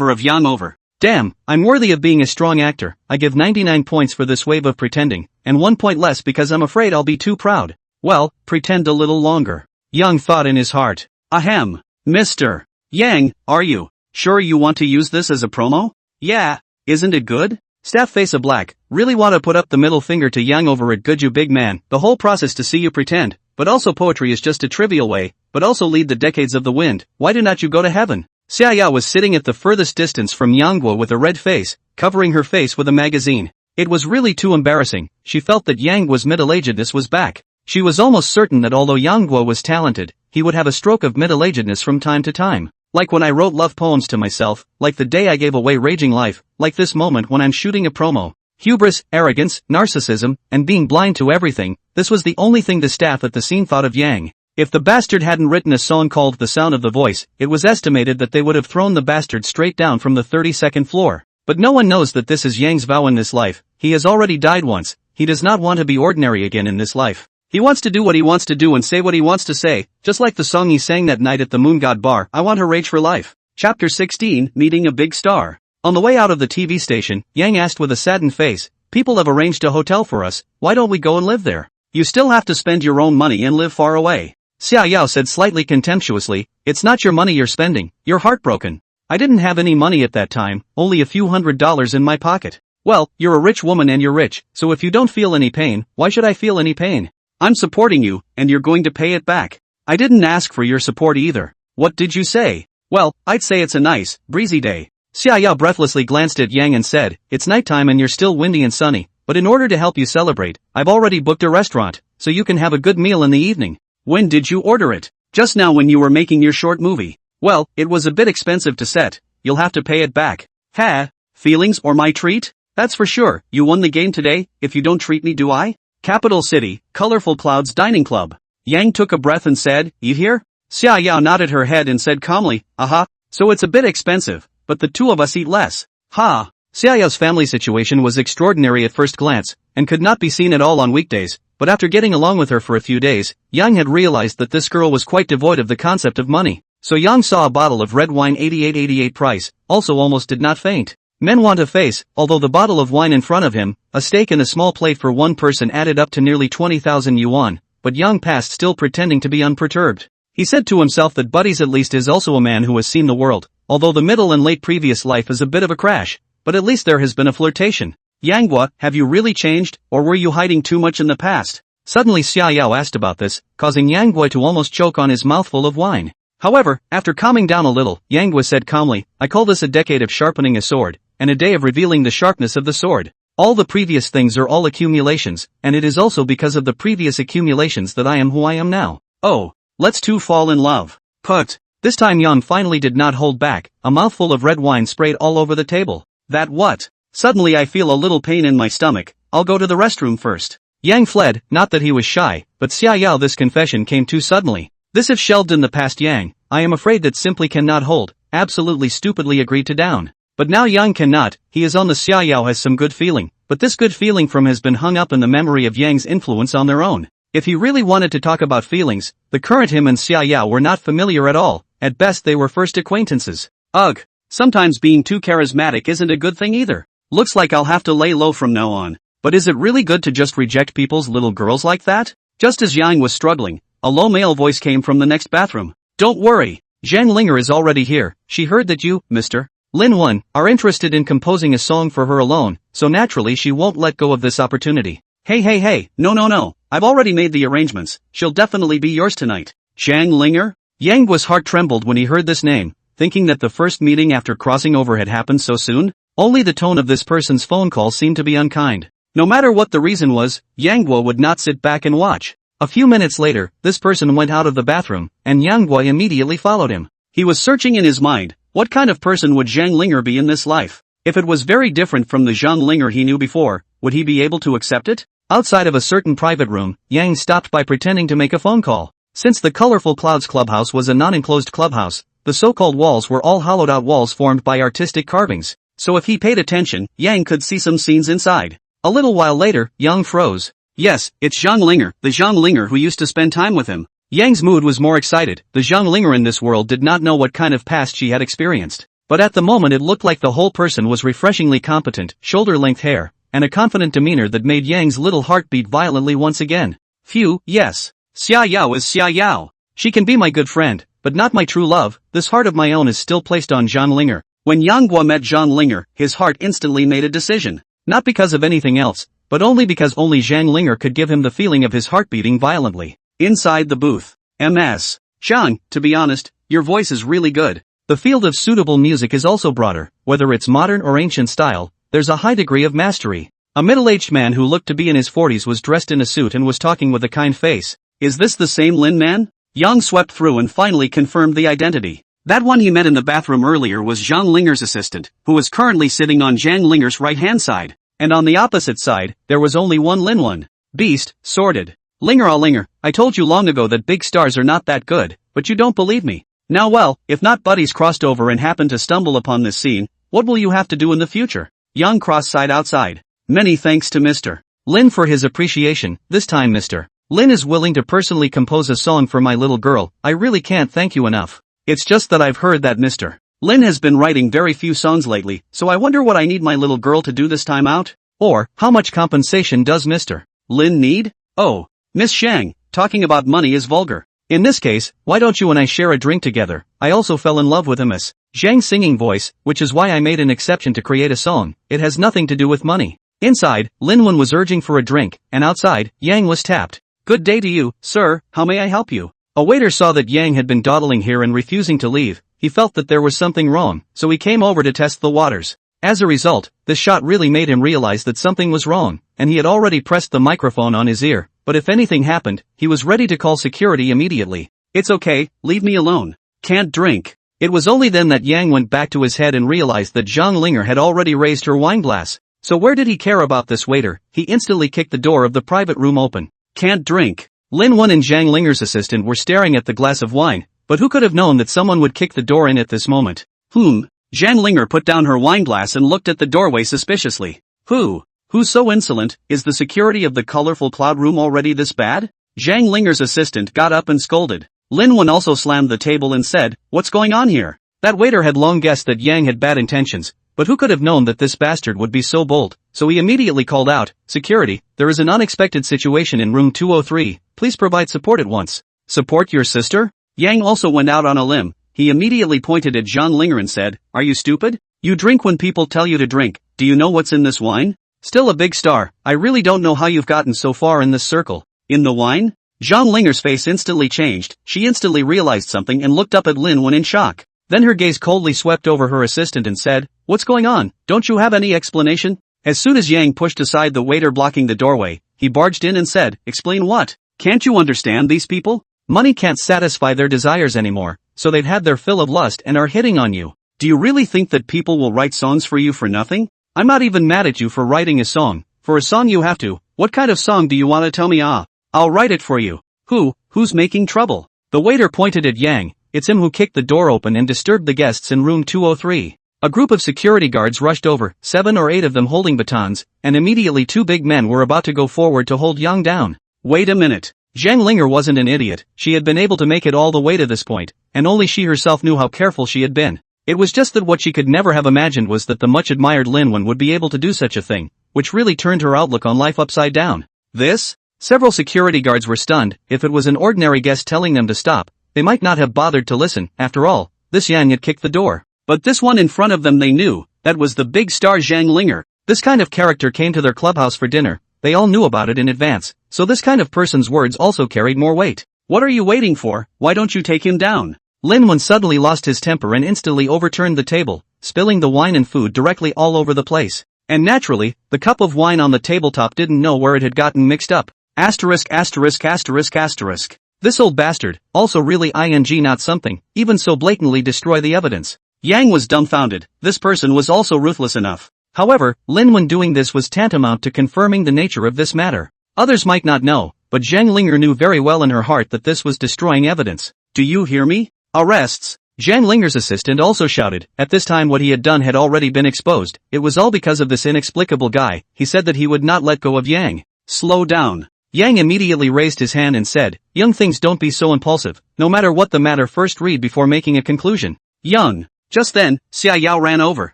of Yang over.' Damn, I'm worthy of being a strong actor. I give 99 points for this wave of pretending, and 1 point less because I'm afraid I'll be too proud. Well, pretend a little longer." Yang thought in his heart. "Ahem. Mr. Yang, are you sure you want to use this as a promo? Yeah, isn't it good?" Staff face a black, "Really want to put up the middle finger to Yang over it, good you big man, the whole process to see you pretend, but also poetry is just a trivial way, but also lead the decades of the wind, why do not you go to heaven?" Xia Yao was sitting at the furthest distance from Yang Guo with a red face, covering her face with a magazine. It was really too embarrassing. She felt that Yang Guo's middle-agedness was back. She was almost certain that although Yang Guo was talented, he would have a stroke of middle-agedness from time to time. Like when I wrote love poems to myself, like the day I gave away Raging Life, like this moment when I'm shooting a promo. Hubris, arrogance, narcissism, and being blind to everything, this was the only thing the staff at the scene thought of Yang. If the bastard hadn't written a song called The Sound of the Voice, it was estimated that they would have thrown the bastard straight down from the 32nd floor. But no one knows that this is Yang's vow in this life. He has already died once. He does not want to be ordinary again in this life. He wants to do what he wants to do and say what he wants to say, just like the song he sang that night at the Moon God Bar, "I Want to Rage for Life." Chapter 16, Meeting a Big Star. On the way out of the TV station, Yang asked with a saddened face, "People have arranged a hotel for us, why don't we go and live there? You still have to spend your own money and live far away." Xia Yao said slightly contemptuously, "It's not your money you're spending, you're heartbroken. I didn't have any money at that time, only a few $100s in my pocket." "Well, you're a rich woman and you're rich, so if you don't feel any pain, why should I feel any pain? I'm supporting you, and you're going to pay it back. I didn't ask for your support either." "What did you say?" "Well, I'd say it's a nice, breezy day." Xia Yao breathlessly glanced at Yang and said, "It's nighttime and you're still windy and sunny, but in order to help you celebrate, I've already booked a restaurant, so you can have a good meal in the evening." "When did you order it?" "Just now when you were making your short movie." "Well, it was a bit expensive to set, you'll have to pay it back." "Ha, feelings or my treat? That's for sure, you won the game today, if you don't treat me do I?" Capital City, Colorful Clouds Dining Club. Yang took a breath and said, "Eat here?" Xia Yao nodded her head and said calmly, "Aha, so it's a bit expensive, but the two of us eat less." Ha! Xia Yao's family situation was extraordinary at first glance, and could not be seen at all on weekdays, but after getting along with her for a few days, Yang had realized that this girl was quite devoid of the concept of money. So Yang saw a bottle of red wine 88.88 price, also almost did not faint. Men want a face, although the bottle of wine in front of him, a steak and a small plate for one person added up to nearly 20,000 yuan, but Yang passed still pretending to be unperturbed. He said to himself that Buddies at least is also a man who has seen the world, although the middle and late previous life is a bit of a crash, but at least there has been a flirtation. "Yang Guo, have you really changed, or were you hiding too much in the past?" Suddenly Xia Yao asked about this, causing Yang Guo to almost choke on his mouthful of wine. However, after calming down a little, Yang Guo said calmly, "I call this a decade of sharpening a sword, and a day of revealing the sharpness of the sword. All the previous things are all accumulations, and it is also because of the previous accumulations that I am who I am now. Oh, let's two fall in love." Put. This time Yang finally did not hold back, a mouthful of red wine sprayed all over the table. "That what? Suddenly I feel a little pain in my stomach, I'll go to the restroom first." Yang fled, not that he was shy, but Xia Yao this confession came too suddenly. This if shelved in the past Yang, I am afraid that simply cannot hold, absolutely stupidly agreed to down. But now Yang cannot, he is on the Xia Yao has some good feeling, but this good feeling from has been hung up in the memory of Yang's influence on their own. If he really wanted to talk about feelings, the current him and Xia Yao were not familiar at all, at best they were first acquaintances. Ugh, sometimes being too charismatic isn't a good thing either. Looks like I'll have to lay low from now on. But is it really good to just reject people's little girls like that? Just as Yang was struggling, a low male voice came from the next bathroom. Don't worry, Zhang Linger is already here. She heard that you, Mr. Lin 1, are interested in composing a song for her alone, so naturally she won't let go of this opportunity. Hey, no, I've already made the arrangements, she'll definitely be yours tonight. Zhang Linger? Yang's heart trembled when he heard this name, thinking that the first meeting after crossing over had happened so soon. Only the tone of this person's phone call seemed to be unkind. No matter what the reason was, Yang Guo would not sit back and watch. A few minutes later, this person went out of the bathroom, and Yang Guo immediately followed him. He was searching in his mind, what kind of person would Zhang Linger be in this life? If it was very different from the Zhang Linger he knew before, would he be able to accept it? Outside of a certain private room, Yang stopped by pretending to make a phone call. Since the Colorful Clouds clubhouse was a non-enclosed clubhouse, the so-called walls were all hollowed-out walls formed by artistic carvings, so if he paid attention, Yang could see some scenes inside. A little while later, Yang froze. Yes, it's Zhang Linger, the Zhang Linger who used to spend time with him. Yang's mood was more excited. The Zhang Linger in this world did not know what kind of past she had experienced. But at the moment it looked like the whole person was refreshingly competent, shoulder-length hair, and a confident demeanor that made Yang's little heart beat violently once again. Phew, yes. Xia Yao is Xia Yao. She can be my good friend, but not my true love. This heart of my own is still placed on Zhang Linger. When Yang Guo met Zhang Linger, his heart instantly made a decision. Not because of anything else, but only because only Zhang Linger could give him the feeling of his heart beating violently. Inside the booth. Ms. Zhang, to be honest, your voice is really good. The field of suitable music is also broader, whether it's modern or ancient style, there's a high degree of mastery. A middle-aged man who looked to be in his 40s was dressed in a suit and was talking with a kind face. Is this the same Lin man? Yang swept through and finally confirmed the identity. That one he met in the bathroom earlier was Zhang Linger's assistant, who was currently sitting on Zhang Linger's right-hand side. And on the opposite side, there was only one Lin one. Beast, sordid. Linger, I told you long ago that big stars are not that good, but you don't believe me. Now well, if not buddies crossed over and happened to stumble upon this scene, what will you have to do in the future? Yang cross-side outside. Many thanks to Mr. Lin for his appreciation. This time Mr. Lin is willing to personally compose a song for my little girl. I really can't thank you enough. It's just that I've heard that Mr. Lin has been writing very few songs lately, so I wonder what I need my little girl to do this time out? Or, how much compensation does Mr. Lin need? Oh, Miss Shang, talking about money is vulgar. In this case, why don't you and I share a drink together? I also fell in love with a Miss Zhang's singing voice, which is why I made an exception to create a song. It has nothing to do with money. Inside, Lin Wen was urging for a drink, and outside, Yang was tapped. Good day to you, sir, how may I help you? A waiter saw that Yang had been dawdling here and refusing to leave. He felt that there was something wrong, so he came over to test the waters. As a result, this shot really made him realize that something was wrong, and he had already pressed the microphone on his ear, but if anything happened, he was ready to call security immediately. It's okay, leave me alone. Can't drink. It was only then that Yang went back to his head and realized that Zhang Linger had already raised her wine glass. So where did he care about this waiter? He instantly kicked the door of the private room open. Can't drink. Lin Wen and Zhang Linger's assistant were staring at the glass of wine, but who could have known that someone would kick the door in at this moment? Zhang Linger put down her wine glass and looked at the doorway suspiciously. Who's so insolent? Is the security of the colorful cloud room already this bad? Zhang Linger's assistant got up and scolded. Lin Wen also slammed the table and said, what's going on here? That waiter had long guessed that Yang had bad intentions, but who could have known that this bastard would be so bold? So he immediately called out, security, there is an unexpected situation in room 203, please provide support at once. Support your sister? Yang also went out on a limb. He immediately pointed at Zhang Linger and said, are you stupid? You drink when people tell you to drink. Do you know what's in this wine? Still a big star. I really don't know how you've gotten so far in this circle. In the wine? Zhang Linger's face instantly changed. She instantly realized something and looked up at Lin Wen in shock. Then her gaze coldly swept over her assistant and said, what's going on? Don't you have any explanation? As soon as Yang pushed aside the waiter blocking the doorway, he barged in and said, explain what? Can't you understand these people? Money can't satisfy their desires anymore, so they've had their fill of lust and are hitting on you. Do you really think that people will write songs for you for nothing? I'm not even mad at you for writing a song. For a song you have to. What kind of song do you want to tell me? I'll write it for you. Who's making trouble? The waiter pointed at Yang. It's him who kicked the door open and disturbed the guests in room 203. A group of security guards rushed over, 7 or 8 of them holding batons, and immediately 2 big men were about to go forward to hold Yang down. Wait a minute. Zhang Linger wasn't an idiot. She had been able to make it all the way to this point, and only she herself knew how careful she had been. It was just that what she could never have imagined was that the much-admired Lin Wen would be able to do such a thing, which really turned her outlook on life upside down. This Several security guards were stunned. If it was an ordinary guest telling them to stop, they might not have bothered to listen. After all, this Yang had kicked the door. But this one in front of them they knew, that was the big star Zhang Linger. This kind of character came to their clubhouse for dinner. They all knew about it in advance, so this kind of person's words also carried more weight. What are you waiting for? Why don't you take him down? Lin Wen suddenly lost his temper and instantly overturned the table, spilling the wine and food directly all over the place. And naturally, the cup of wine on the tabletop didn't know where it had gotten mixed up. Asterisk asterisk asterisk asterisk. This old bastard, also really ing not something, even so blatantly destroy the evidence. Yang was dumbfounded. This person was also ruthless enough. However, Lin Wen doing this was tantamount to confirming the nature of this matter. Others might not know, but Zhang Linger knew very well in her heart that this was destroying evidence. Do you hear me? Arrests! Zhang Linger's assistant also shouted. At this time what he had done had already been exposed. It was all because of this inexplicable guy. He said that he would not let go of Yang. Slow down. Yang immediately raised his hand and said, young things don't be so impulsive. No matter what the matter, first read before making a conclusion. Young. Just then, Xia Yao ran over.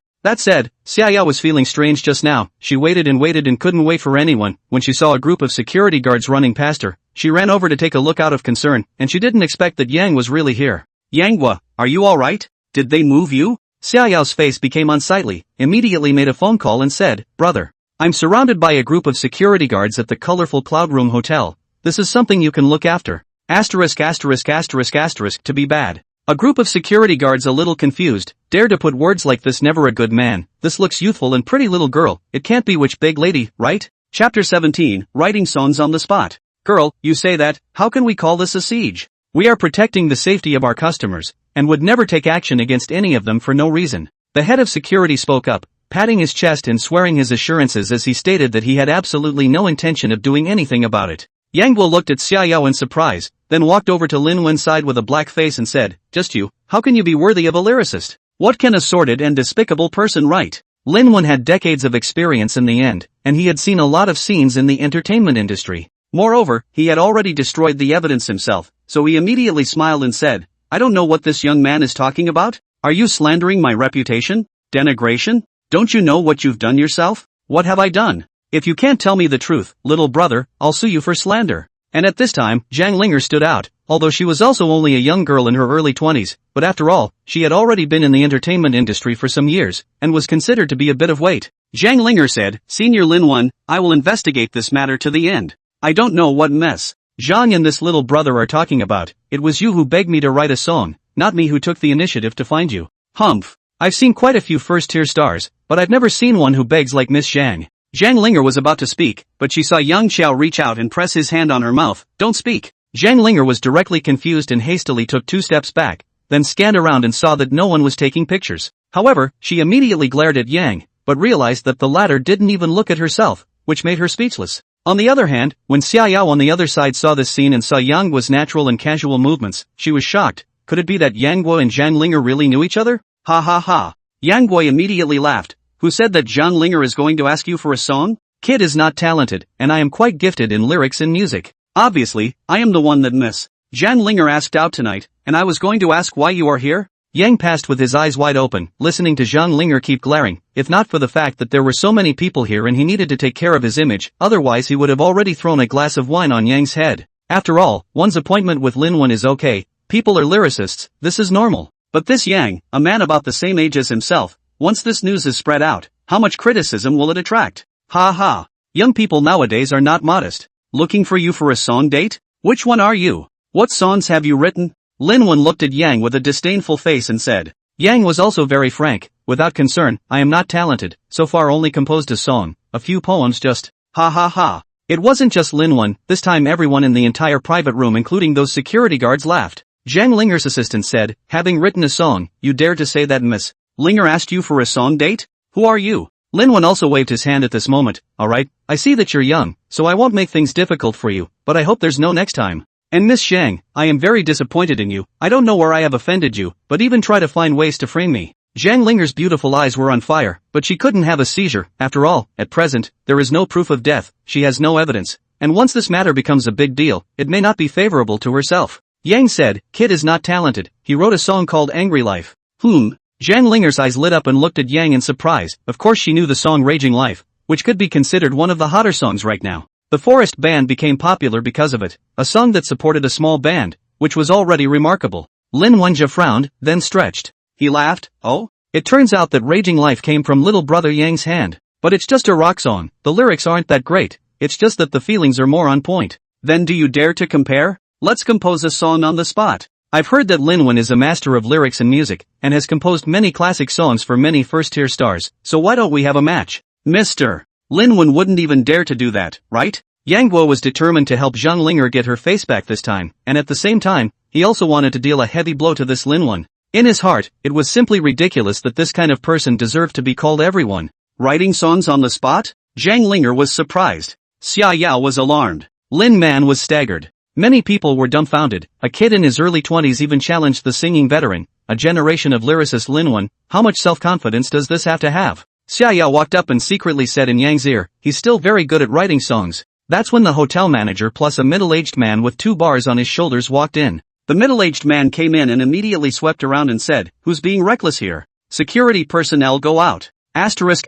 That said, Xia Yao was feeling strange just now. She waited and couldn't wait for anyone. When she saw a group of security guards running past her, she ran over to take a look out of concern, and she didn't expect that Yang was really here. Yanghua, are you alright? Did they move you? Xia Yao's face became unsightly, immediately made a phone call and said, brother, I'm surrounded by a group of security guards at the colorful Cloud Room Hotel. This is something you can look after. Asterisk asterisk asterisk asterisk to be bad. A group of security guards a little confused, dare to put words like this, never a good man. This looks youthful and pretty little girl. It can't be which big lady, right? Chapter 17, Writing Songs on the Spot. Girl, you say that, how can we call this a siege? We are protecting the safety of our customers, and would never take action against any of them for no reason. The head of security spoke up, patting his chest and swearing his assurances as he stated that he had absolutely no intention of doing anything about it. Yang Guo looked at Xia Yao in surprise, then walked over to Lin Wen's side with a black face and said, just you, how can you be worthy of a lyricist? What can a sordid and despicable person write? Lin Wen had decades of experience in the end, and he had seen a lot of scenes in the entertainment industry. Moreover, he had already destroyed the evidence himself, so he immediately smiled and said, I don't know what this young man is talking about. Are you slandering my reputation? Denigration? Don't you know what you've done yourself? What have I done? If you can't tell me the truth, little brother, I'll sue you for slander. And at this time, Zhang Linger stood out, although she was also only a young girl in her early 20s, but after all, she had already been in the entertainment industry for some years, and was considered to be a bit of weight. Zhang Linger said, Senior Lin Wen, I will investigate this matter to the end. I don't know what mess Zhang and this little brother are talking about. It was you who begged me to write a song, not me who took the initiative to find you. Humph. I've seen quite a few first-tier stars, but I've never seen one who begs like Miss Zhang. Zhang Linger was about to speak, but she saw Yang Qiao reach out and press his hand on her mouth. Don't speak. Zhang Linger was directly confused and hastily took 2 steps back, then scanned around and saw that no one was taking pictures. However, she immediately glared at Yang, but realized that the latter didn't even look at herself, which made her speechless. On the other hand, when Xia Yao on the other side saw this scene and saw Yang Guo's natural and casual movements, she was shocked. Could it be that Yang Guo and Zhang Linger really knew each other? Ha ha ha. Yang Guo immediately laughed. Who said that Zhang Linger is going to ask you for a song? Kid is not talented, and I am quite gifted in lyrics and music. Obviously, I am the one that Miss Zhang Linger asked out tonight, and I was going to ask why you are here? Yang passed with his eyes wide open, listening to Zhang Linger keep glaring, if not for the fact that there were so many people here and he needed to take care of his image, otherwise he would have already thrown a glass of wine on Yang's head. After all, one's appointment with Lin Wen is okay, people are lyricists, this is normal. But this Yang, a man about the same age as himself, once this news is spread out, how much criticism will it attract? Ha ha. Young people nowadays are not modest. Looking for you for a song date? Which one are you? What songs have you written? Lin Wen looked at Yang with a disdainful face and said. Yang was also very frank, without concern, I am not talented, so far only composed a song, a few poems just. Ha ha ha. It wasn't just Lin Wen, this time everyone in the entire private room including those security guards laughed. Zhang Linger's assistant said, having written a song, you dare to say that Miss Linger asked you for a song date? Who are you? Lin Wen also waved his hand at this moment. Alright, I see that you're young, so I won't make things difficult for you, but I hope there's no next time. And Miss Zhang, I am very disappointed in you. I don't know where I have offended you, but even try to find ways to frame me. Zhang Linger's beautiful eyes were on fire, but she couldn't have a seizure. After all, at present, there is no proof of death, she has no evidence, and once this matter becomes a big deal, it may not be favorable to herself. Yang said, Kid is not talented, he wrote a song called Angry Life. Zhang Linger's eyes lit up and looked at Yang in surprise. Of course she knew the song Raging Life, which could be considered one of the hotter songs right now. The Forest Band became popular because of it, a song that supported a small band, which was already remarkable. Lin Wenjie frowned, then stretched. He laughed. Oh? It turns out that Raging Life came from little brother Yang's hand. But it's just a rock song, the lyrics aren't that great, it's just that the feelings are more on point. Then do you dare to compare? Let's compose a song on the spot. I've heard that Lin Wen is a master of lyrics and music, and has composed many classic songs for many first-tier stars, so why don't we have a match? Mr. Lin Wen wouldn't even dare to do that, right? Yang Guo was determined to help Zhang Linger get her face back this time, and at the same time, he also wanted to deal a heavy blow to this Lin Wen. In his heart, it was simply ridiculous that this kind of person deserved to be called everyone. Writing songs on the spot? Zhang Linger was surprised. Xia Yao was alarmed. Lin Man was staggered. Many people were dumbfounded. A kid in his early 20s even challenged the singing veteran, a generation of lyricist Lin Wen. How much self-confidence does this have to have? Xia Yao walked up and secretly said in Yang's ear, he's still very good at writing songs. That's when the hotel manager plus a middle-aged man with 2 bars on his shoulders walked in. The middle-aged man came in and immediately swept around and said, who's being reckless here? Security personnel go out. Asterisk.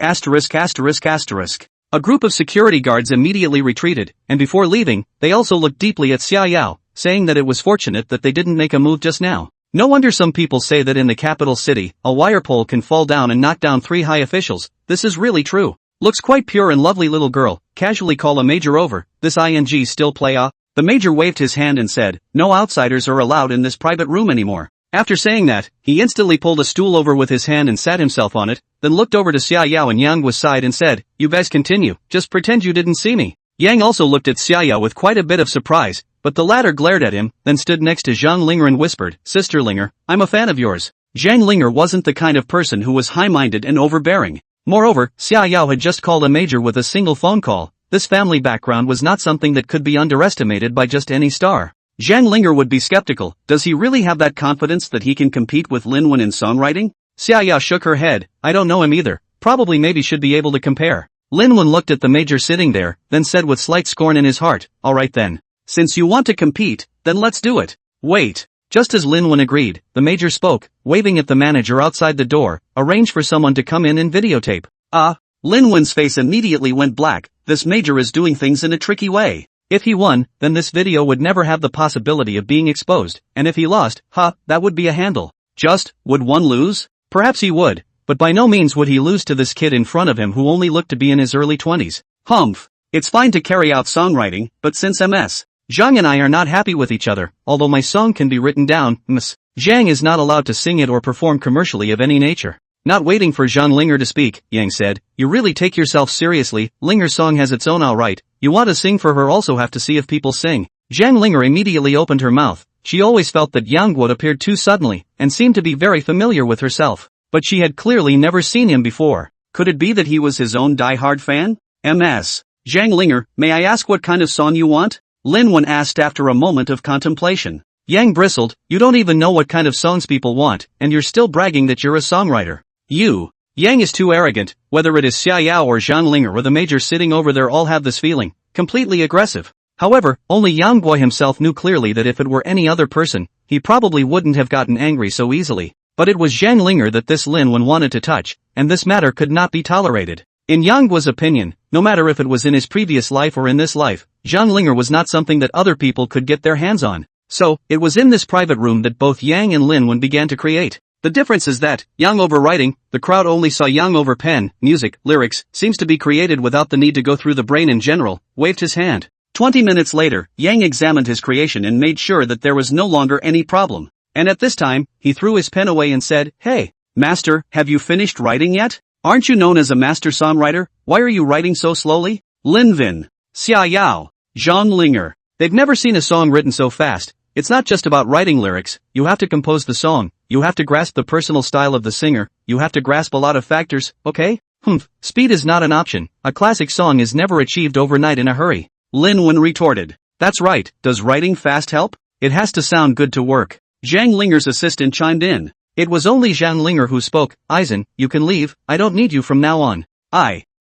A group of security guards immediately retreated, and before leaving, they also looked deeply at Xia Yao, saying that it was fortunate that they didn't make a move just now. No wonder some people say that in the capital city, a wire pole can fall down and knock down 3 high officials. This is really true. Looks quite pure and lovely little girl, casually call a major over, this ing still play ah? The major waved his hand and said, no outsiders are allowed in this private room anymore. After saying that, he instantly pulled a stool over with his hand and sat himself on it, then looked over to Xia Yao and Yang Guo's side and said, you guys continue, just pretend you didn't see me. Yang also looked at Xia Yao with quite a bit of surprise, but the latter glared at him, then stood next to Zhang Linger and whispered, Sister Linger, I'm a fan of yours. Zhang Linger wasn't the kind of person who was high-minded and overbearing. Moreover, Xia Yao had just called a major with a single phone call. This family background was not something that could be underestimated by just any star. Zhang Linger would be skeptical. Does he really have that confidence that he can compete with Lin Wen in songwriting? Xia Yao shook her head. I don't know him either. Probably maybe should be able to compare. Lin Wen looked at the major sitting there, then said with slight scorn in his heart, alright then. Since you want to compete, then let's do it. Wait. Just as Lin Wen agreed, the major spoke, waving at the manager outside the door, arrange for someone to come in and videotape. Lin Wen's face immediately went black. This major is doing things in a tricky way. If he won, then this video would never have the possibility of being exposed, and if he lost, that would be a handle. Would one lose? Perhaps he would, but by no means would he lose to this kid in front of him who only looked to be in his early 20s. Humph. It's fine to carry out songwriting, but since Ms. Zhang and I are not happy with each other, although my song can be written down, Ms. Zhang is not allowed to sing it or perform commercially of any nature. Not waiting for Zhang Linger to speak, Yang said, you really take yourself seriously. Linger's song has its own alright. You want to sing for her, also have to see if people sing. Zhang Linger immediately opened her mouth. She always felt that Yang Guo appeared too suddenly, and seemed to be very familiar with herself. But she had clearly never seen him before. Could it be that he was his own die-hard fan? Ms. Zhang Linger, may I ask what kind of song you want? Lin Wen asked after a moment of contemplation. Yang bristled, you don't even know what kind of songs people want, and you're still bragging that you're a songwriter. Yang is too arrogant. Whether it is Xia Yao or Zhang Linger or the major sitting over there, all have this feeling, completely aggressive. However, only Yang Guo himself knew clearly that if it were any other person, he probably wouldn't have gotten angry so easily. But it was Zhang Linger that this Lin Wen wanted to touch, and this matter could not be tolerated. In Yang Guo's opinion, no matter if it was in his previous life or in this life, Zhang Linger was not something that other people could get their hands on. So, it was in this private room that both Yang and Lin Wen began to create. The difference is that, Yang over writing, the crowd only saw Yang over pen, music, lyrics, seems to be created without the need to go through the brain in general, waved his hand. 20 minutes later, Yang examined his creation and made sure that there was no longer any problem. And at this time, he threw his pen away and said, hey, master, have you finished writing yet? Aren't you known as a master songwriter? Why are you writing so slowly? Lin Vin, Xia Yao, Zhang Linger. They've never seen a song written so fast. It's not just about writing lyrics, you have to compose the song, you have to grasp the personal style of the singer, you have to grasp a lot of factors, okay? Speed is not an option. A classic song is never achieved overnight in a hurry. Lin Wen retorted. That's right, does writing fast help? It has to sound good to work. Zhang Linger's assistant chimed in. It was only Zhang Linger who spoke. Eisen, you can leave, I don't need you from now on.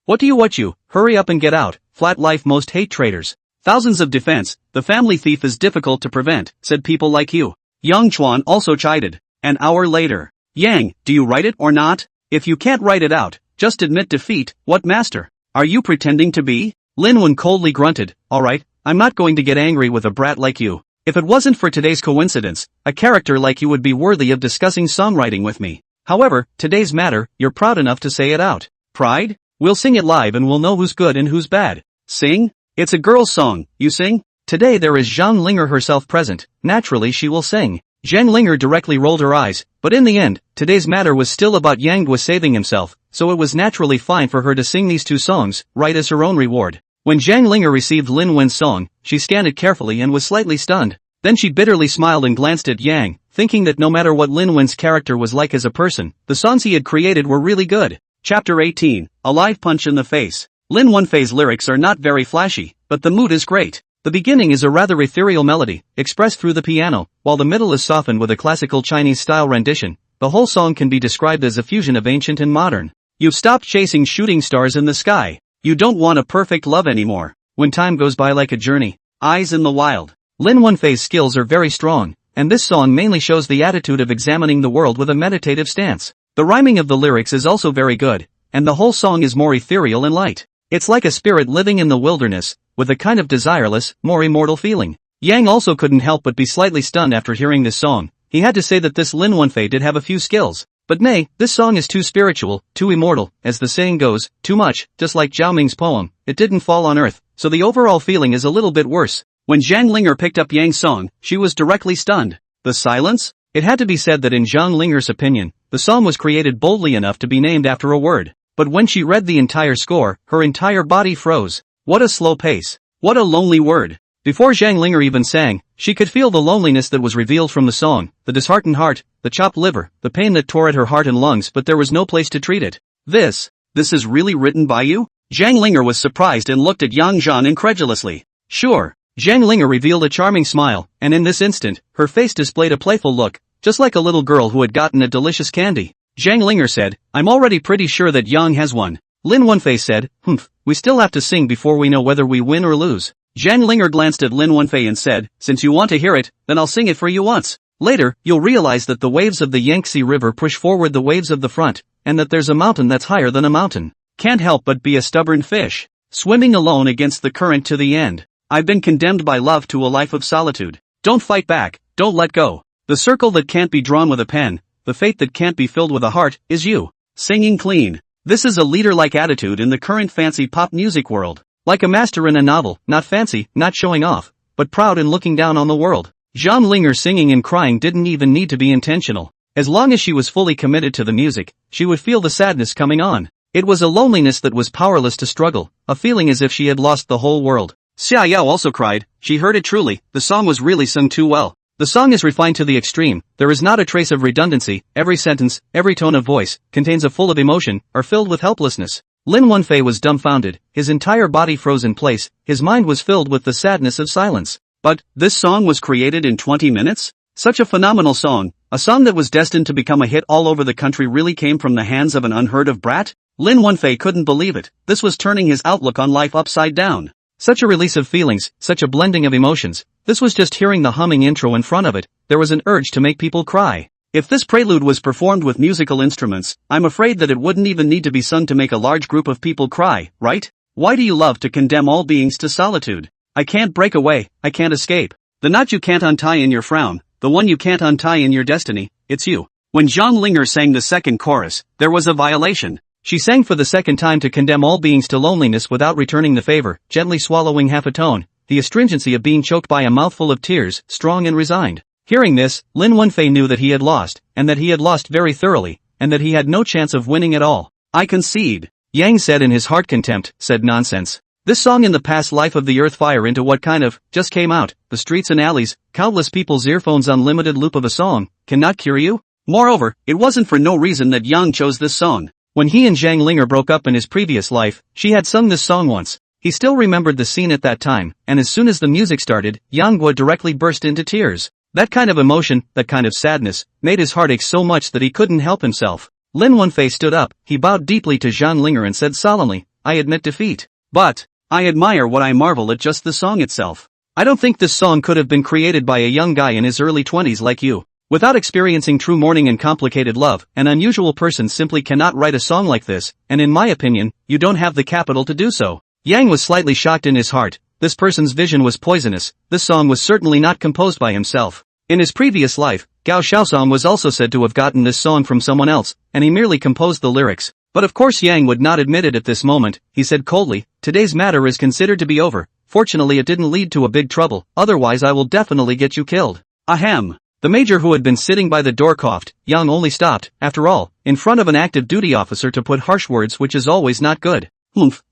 What do you want you? Hurry up and get out. Flat life most hate traitors. Thousands of defense, the family thief is difficult to prevent, said people like you. Yang Chuan also chided. An hour later. Yang, do you write it or not? If you can't write it out, just admit defeat. What master? Are you pretending to be? Lin Wen coldly grunted, alright, I'm not going to get angry with a brat like you. If it wasn't for today's coincidence, a character like you would be worthy of discussing songwriting with me. However, today's matter, you're proud enough to say it out. Pride? We'll sing it live and we'll know who's good and who's bad. Sing? It's a girl's song, you sing? Today there is Zhang Linger herself present, naturally she will sing. Zhang Linger directly rolled her eyes, but in the end, today's matter was still about Yang Guo saving himself, so it was naturally fine for her to sing these two songs, right as her own reward. When Zhang Linger received Lin Wen's song, she scanned it carefully and was slightly stunned. Then she bitterly smiled and glanced at Yang, thinking that no matter what Lin Wen's character was like as a person, the songs he had created were really good. Chapter 18, A Live Punch in the Face. Lin Wenfei's lyrics are not very flashy, but the mood is great. The beginning is a rather ethereal melody, expressed through the piano, while the middle is softened with a classical Chinese-style rendition. The whole song can be described as a fusion of ancient and modern. You've stopped chasing shooting stars in the sky. You don't want a perfect love anymore. When time goes by like a journey. Eyes in the wild. Lin Wenfei's skills are very strong, and this song mainly shows the attitude of examining the world with a meditative stance. The rhyming of the lyrics is also very good, and the whole song is more ethereal and light. It's like a spirit living in the wilderness, with a kind of desireless, more immortal feeling. Yang also couldn't help but be slightly stunned after hearing this song. He had to say that this Lin Wenfei did have a few skills. But nay, this song is too spiritual, too immortal, as the saying goes, too much, just like Zhao Ming's poem, it didn't fall on earth, so the overall feeling is a little bit worse. When Zhang Linger picked up Yang's song, she was directly stunned. The silence? It had to be said that in Zhang Linger's opinion, the song was created boldly enough to be named after a word. But when she read the entire score, her entire body froze. What a slow pace. What a lonely word. Before Zhang Linger even sang, she could feel the loneliness that was revealed from the song, the disheartened heart, the chopped liver, the pain that tore at her heart and lungs, but there was no place to treat it. This is really written by you? Zhang Linger was surprised and looked at Yang Zhan incredulously. Sure. Zhang Linger revealed a charming smile, and in this instant, her face displayed a playful look, just like a little girl who had gotten a delicious candy. Zhang Linger said, I'm already pretty sure that Yang has won. Lin Wenfei said, we still have to sing before we know whether we win or lose. Zhang Linger glanced at Lin Wenfei and said, since you want to hear it, then I'll sing it for you once. Later, you'll realize that the waves of the Yangtze River push forward the waves of the front, and that there's a mountain that's higher than a mountain. Can't help but be a stubborn fish, swimming alone against the current to the end. I've been condemned by love to a life of solitude. Don't fight back, don't let go. The circle that can't be drawn with a pen, the fate that can't be filled with a heart, is you. Singing clean. This is a leader-like attitude in the current fancy pop music world. Like a master in a novel, not fancy, not showing off, but proud and looking down on the world. Zhang Linger singing and crying didn't even need to be intentional. As long as she was fully committed to the music, she would feel the sadness coming on. It was a loneliness that was powerless to struggle, a feeling as if she had lost the whole world. Xia Yao also cried. She heard it truly, the song was really sung too well. The song is refined to the extreme, there is not a trace of redundancy, every sentence, every tone of voice, contains a full of emotion, or filled with helplessness. Lin Wenfei was dumbfounded, his entire body froze in place, his mind was filled with the sadness of silence. But, this song was created in 20 minutes? Such a phenomenal song, a song that was destined to become a hit all over the country really came from the hands of an unheard of brat? Lin Wenfei couldn't believe it, this was turning his outlook on life upside down. Such a release of feelings, such a blending of emotions, this was just hearing the humming intro in front of it, there was an urge to make people cry. If this prelude was performed with musical instruments, I'm afraid that it wouldn't even need to be sung to make a large group of people cry, right? Why do you love to condemn all beings to solitude? I can't break away, I can't escape. The knot you can't untie in your frown, the one you can't untie in your destiny, it's you. When Zhang Linger sang the second chorus, there was a violation. She sang for the second time to condemn all beings to loneliness without returning the favor, gently swallowing half a tone, the astringency of being choked by a mouthful of tears, strong and resigned. Hearing this, Lin Wenfei knew that he had lost, and that he had lost very thoroughly, and that he had no chance of winning at all. I concede. Yang said in his heart contempt, said nonsense. This song in the past life of the earth fire into what kind of, just came out, the streets and alleys, countless people's earphones unlimited loop of a song, cannot cure you? Moreover, it wasn't for no reason that Yang chose this song. When he and Zhang Linger broke up in his previous life, she had sung this song once. He still remembered the scene at that time, and as soon as the music started, Yang Guo directly burst into tears. That kind of emotion, that kind of sadness, made his heart ache so much that he couldn't help himself. Lin Wenfei stood up, he bowed deeply to Zhang Linger and said solemnly, I admit defeat. But, I admire what I marvel at just the song itself. I don't think this song could have been created by a young guy in his early 20s like you. Without experiencing true mourning and complicated love, an unusual person simply cannot write a song like this, and in my opinion, you don't have the capital to do so. Yang was slightly shocked in his heart. This person's vision was poisonous. This song was certainly not composed by himself. In his previous life, Gao Xiaosong was also said to have gotten this song from someone else, and he merely composed the lyrics. But of course Yang would not admit it at this moment. He said coldly, "Today's matter is considered to be over. Fortunately it didn't lead to a big trouble, otherwise I will definitely get you killed." Ahem. The major who had been sitting by the door coughed. Yang only stopped, after all, in front of an active duty officer to put harsh words, which is always not good.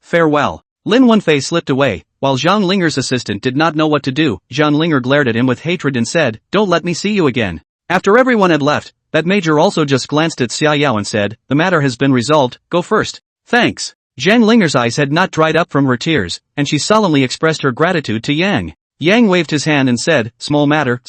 Farewell. Lin Wenfei slipped away, while Zhang Linger's assistant did not know what to do. Zhang Linger glared at him with hatred and said, "Don't let me see you again." After everyone had left, that major also just glanced at Xia Yao and said, "The matter has been resolved, go first." Thanks. Zhang Linger's eyes had not dried up from her tears, and she solemnly expressed her gratitude to Yang. Yang waved his hand and said, small matter,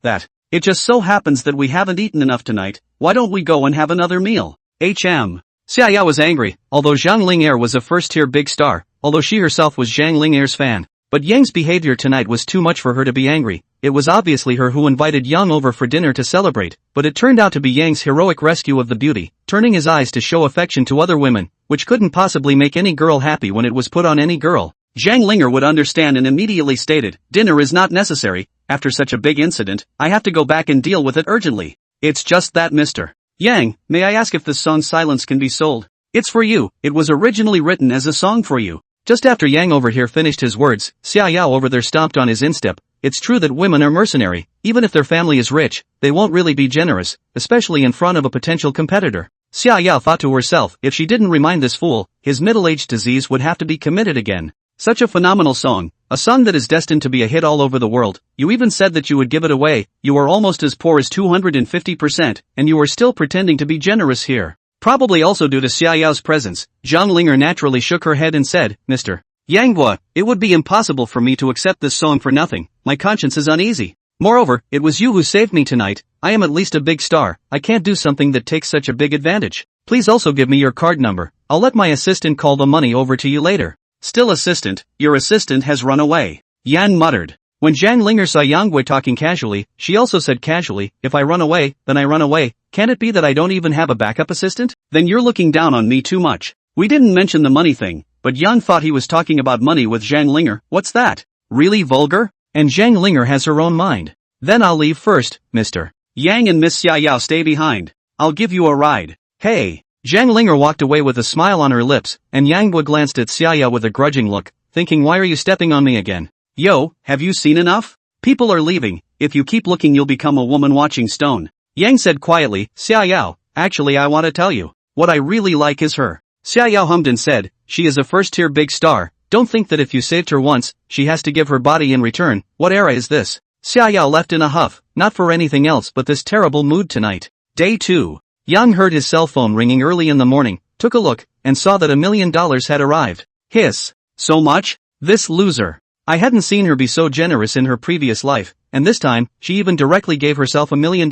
that. It just so happens that we haven't eaten enough tonight, why don't we go and have another meal? Xia Yao was angry, although Zhang Linger was a first-tier big star, although she herself was Zhang Linger's fan. But Yang's behavior tonight was too much for her to be angry. It was obviously her who invited Yang over for dinner to celebrate, but it turned out to be Yang's heroic rescue of the beauty, turning his eyes to show affection to other women, which couldn't possibly make any girl happy when it was put on any girl. Zhang Linger would understand and immediately stated, "Dinner is not necessary, after such a big incident, I have to go back and deal with it urgently." It's just that Mr. Yang, may I ask if this song Silence can be sold? It's for you, it was originally written as a song for you. Just after Yang over here finished his words, Xia Yao over there stomped on his instep. It's true that women are mercenary, even if their family is rich, they won't really be generous, especially in front of a potential competitor. Xia Yao thought to herself, if she didn't remind this fool, his middle-aged disease would have to be committed again. Such a phenomenal song, a song that is destined to be a hit all over the world. You even said that you would give it away. You are almost as poor as 250%, and you are still pretending to be generous here. Probably also due to Xia Yao's presence, Zhang Linger naturally shook her head and said, "Mr. Yanghua, it would be impossible for me to accept this song for nothing. My conscience is uneasy. Moreover, it was you who saved me tonight. I am at least a big star. I can't do something that takes such a big advantage. Please also give me your card number. I'll let my assistant call the money over to you later." Still assistant, your assistant has run away. Yan muttered. When Zhang Linger saw Yanghua talking casually, she also said casually, "If I run away, then I run away. Can it be that I don't even have a backup assistant? Then you're looking down on me too much. We didn't mention the money thing, but Yang thought he was talking about money with Zhang Linger. What's that? Really vulgar? And Zhang Linger has her own mind. Then I'll leave first, Mr. Yang and Miss Xia Yao stay behind. I'll give you a ride. Hey. Zhang Linger walked away with a smile on her lips, and Yanghua glanced at Xia Yao with a grudging look, thinking, why are you stepping on me again? Yo, have you seen enough? People are leaving. If you keep looking you'll become a woman watching stone. Yang said quietly, Xia Yao, actually I want to tell you. What I really like is her. Xia Yao hummed and said, she is a first-tier big star. Don't think that if you saved her once, she has to give her body in return. What era is this? Xia Yao left in a huff, not for anything else but this terrible mood tonight. Day 2. Yang heard his cell phone ringing early in the morning, took a look, and saw that $1 million had arrived. Hiss. So much? This loser. I hadn't seen her be so generous in her previous life, and this time, she even directly gave herself $1 million.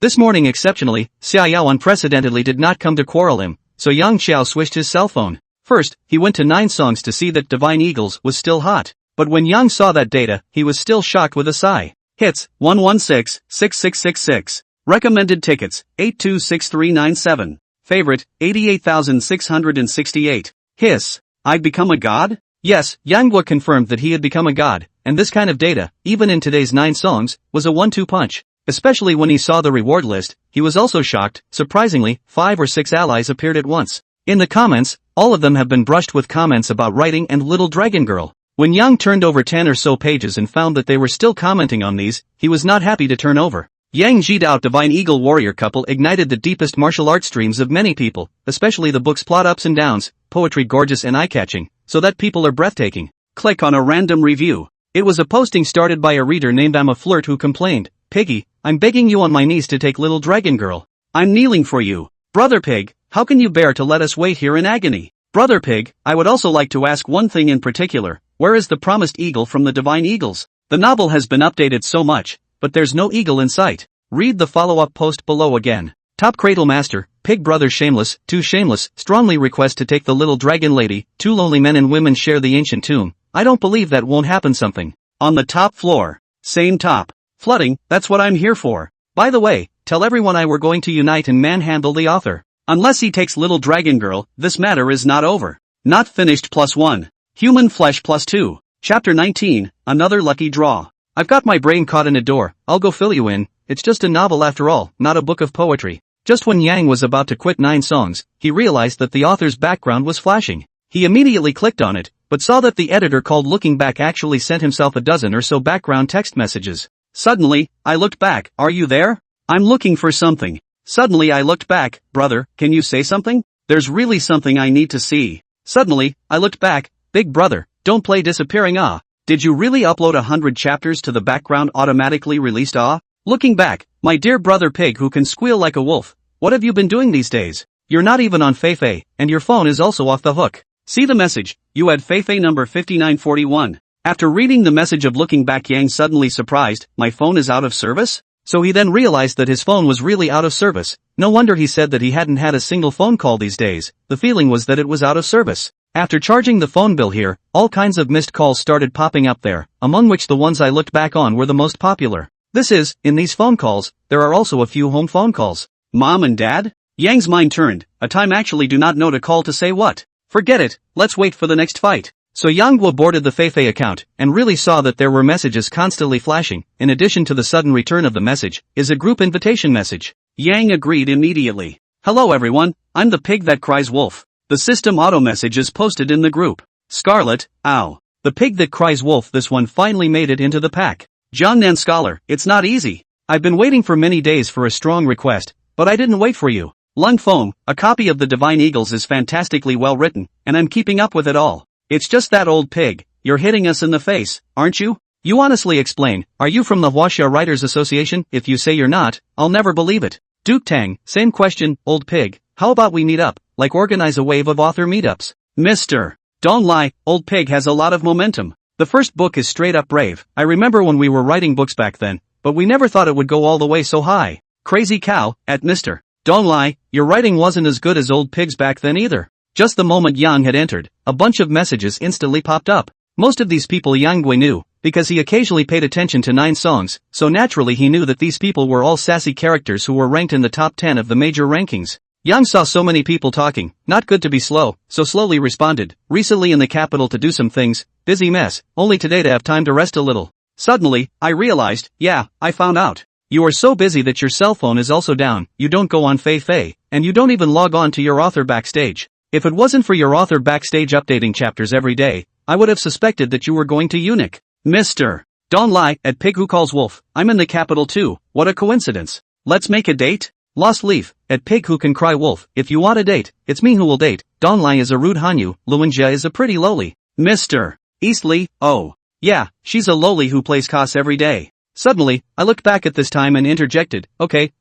This morning exceptionally, Xia Yao unprecedentedly did not come to quarrel him, so Yang Xiao switched his cell phone. First, he went to 9 songs to see that Divine Eagles was still hot. But when Yang saw that data, he was still shocked with a sigh. Hits, 116-6666. Recommended tickets, 826397. Favorite, 88,668. Hiss. I've become a god? Yes, Yanghua confirmed that he had become a god, and this kind of data, even in today's 9 songs, was a 1-2 punch. Especially when he saw the reward list, he was also shocked. Surprisingly, 5 or 6 allies appeared at once. In the comments, all of them have been brushed with comments about writing and Little Dragon Girl. When Yang turned over 10 or so pages and found that they were still commenting on these, he was not happy to turn over. Yang Ji'd out Divine Eagle Warrior couple ignited the deepest martial arts streams of many people, especially the book's plot ups and downs, poetry gorgeous and eye-catching, so that people are breathtaking. Click on a random review. It was a posting started by a reader named I'm a Flirt who complained, Piggy, I'm begging you on my knees to take Little Dragon Girl. I'm kneeling for you. Brother Pig, how can you bear to let us wait here in agony? Brother Pig, I would also like to ask one thing in particular, where is the promised eagle from the Divine Eagles? The novel has been updated so much, but there's no eagle in sight. Read the follow-up post below again. Top Cradle Master, Pig Brother Shameless, too shameless, strongly request to take the Little Dragon Lady, 2 lonely men and women share the ancient tomb. I don't believe that won't happen something. On the top floor. Same top. Flooding, that's what I'm here for. By the way, tell everyone I were going to unite and manhandle the author. Unless he takes Little Dragon Girl, this matter is not over. Not finished +1. Human Flesh Plus 2. Chapter 19, Another Lucky Draw. I've got my brain caught in a door, I'll go fill you in. It's just a novel after all, not a book of poetry. Just when Yang was about to quit 9 songs, he realized that the author's background was flashing. He immediately clicked on it, but saw that the editor called Looking Back actually sent himself a dozen or so background text messages. Suddenly, I looked back. Are you there? I'm looking for something. Suddenly I looked back. Brother, can you say something? There's really something I need to see. Suddenly, I looked back. Big brother, don't play disappearing ah. Did you really upload 100 chapters to the background automatically released ah? Looking back, my dear brother pig who can squeal like a wolf, what have you been doing these days? You're not even on Feifei, and your phone is also off the hook. See the message, you had Feifei number 5941. After reading the message of Looking Back, Yang suddenly surprised, my phone is out of service? So he then realized that his phone was really out of service. No wonder he said that he hadn't had a single phone call these days. The feeling was that it was out of service. After charging the phone bill here, all kinds of missed calls started popping up there, among which the ones I looked back on were the most popular. This is, in these phone calls, there are also a few home phone calls. Mom and Dad? Yang's mind turned. A time actually do not know to call to say what. Forget it, let's wait for the next fight. So Yang Guo boarded the Feifei account, and really saw that there were messages constantly flashing. In addition to the sudden return of the message, is a group invitation message. Yang agreed immediately. Hello everyone, I'm the pig that cries wolf. The system auto message is posted in the group. Scarlet, ow. The pig that cries wolf, this one finally made it into the pack. John Nan Scholar, it's not easy. I've been waiting for many days for a strong request, but I didn't wait for you. Lung Foam, a copy of the Divine Eagles is fantastically well written, and I'm keeping up with it all. It's just that old pig, you're hitting us in the face, aren't you? You honestly explain, are you from the Huaxia Writers Association? If you say you're not, I'll never believe it. Duke Tang, same question, old pig, how about we meet up, like organize a wave of author meetups? Mister. Don't lie, old pig has a lot of momentum. The first book is straight up brave. I remember when we were writing books back then, but we never thought it would go all the way so high. Crazy cow, at Mr. Don't lie, your writing wasn't as good as old pig's back then either. Just the moment Yang had entered, a bunch of messages instantly popped up. Most of these people Yang Gui knew, because he occasionally paid attention to 9 songs, so naturally he knew that these people were all sassy characters who were ranked in the top 10 of the major rankings. Yang saw so many people talking, not good to be slow, so slowly responded, recently in the capital to do some things, busy mess, only today to have time to rest a little. Suddenly, I realized, yeah, I found out. You are so busy that your cell phone is also down, you don't go on Feifei, and you don't even log on to your author backstage. If it wasn't for your author backstage updating chapters every day, I would have suspected that you were going to eunuch. Mister. Don't lie, at Pig Who Calls Wolf, I'm in the capital too, what a coincidence. Let's make a date? Lost Leaf, at Pig Who Can Cry Wolf, if you want a date, it's me who will date. Don Lai is a rude Hanyu, Luanjia is a pretty lowly. Mr. Eastleigh, oh. Yeah, she's a lowly who plays Cos every day. Suddenly, I looked back at this time and interjected, okay,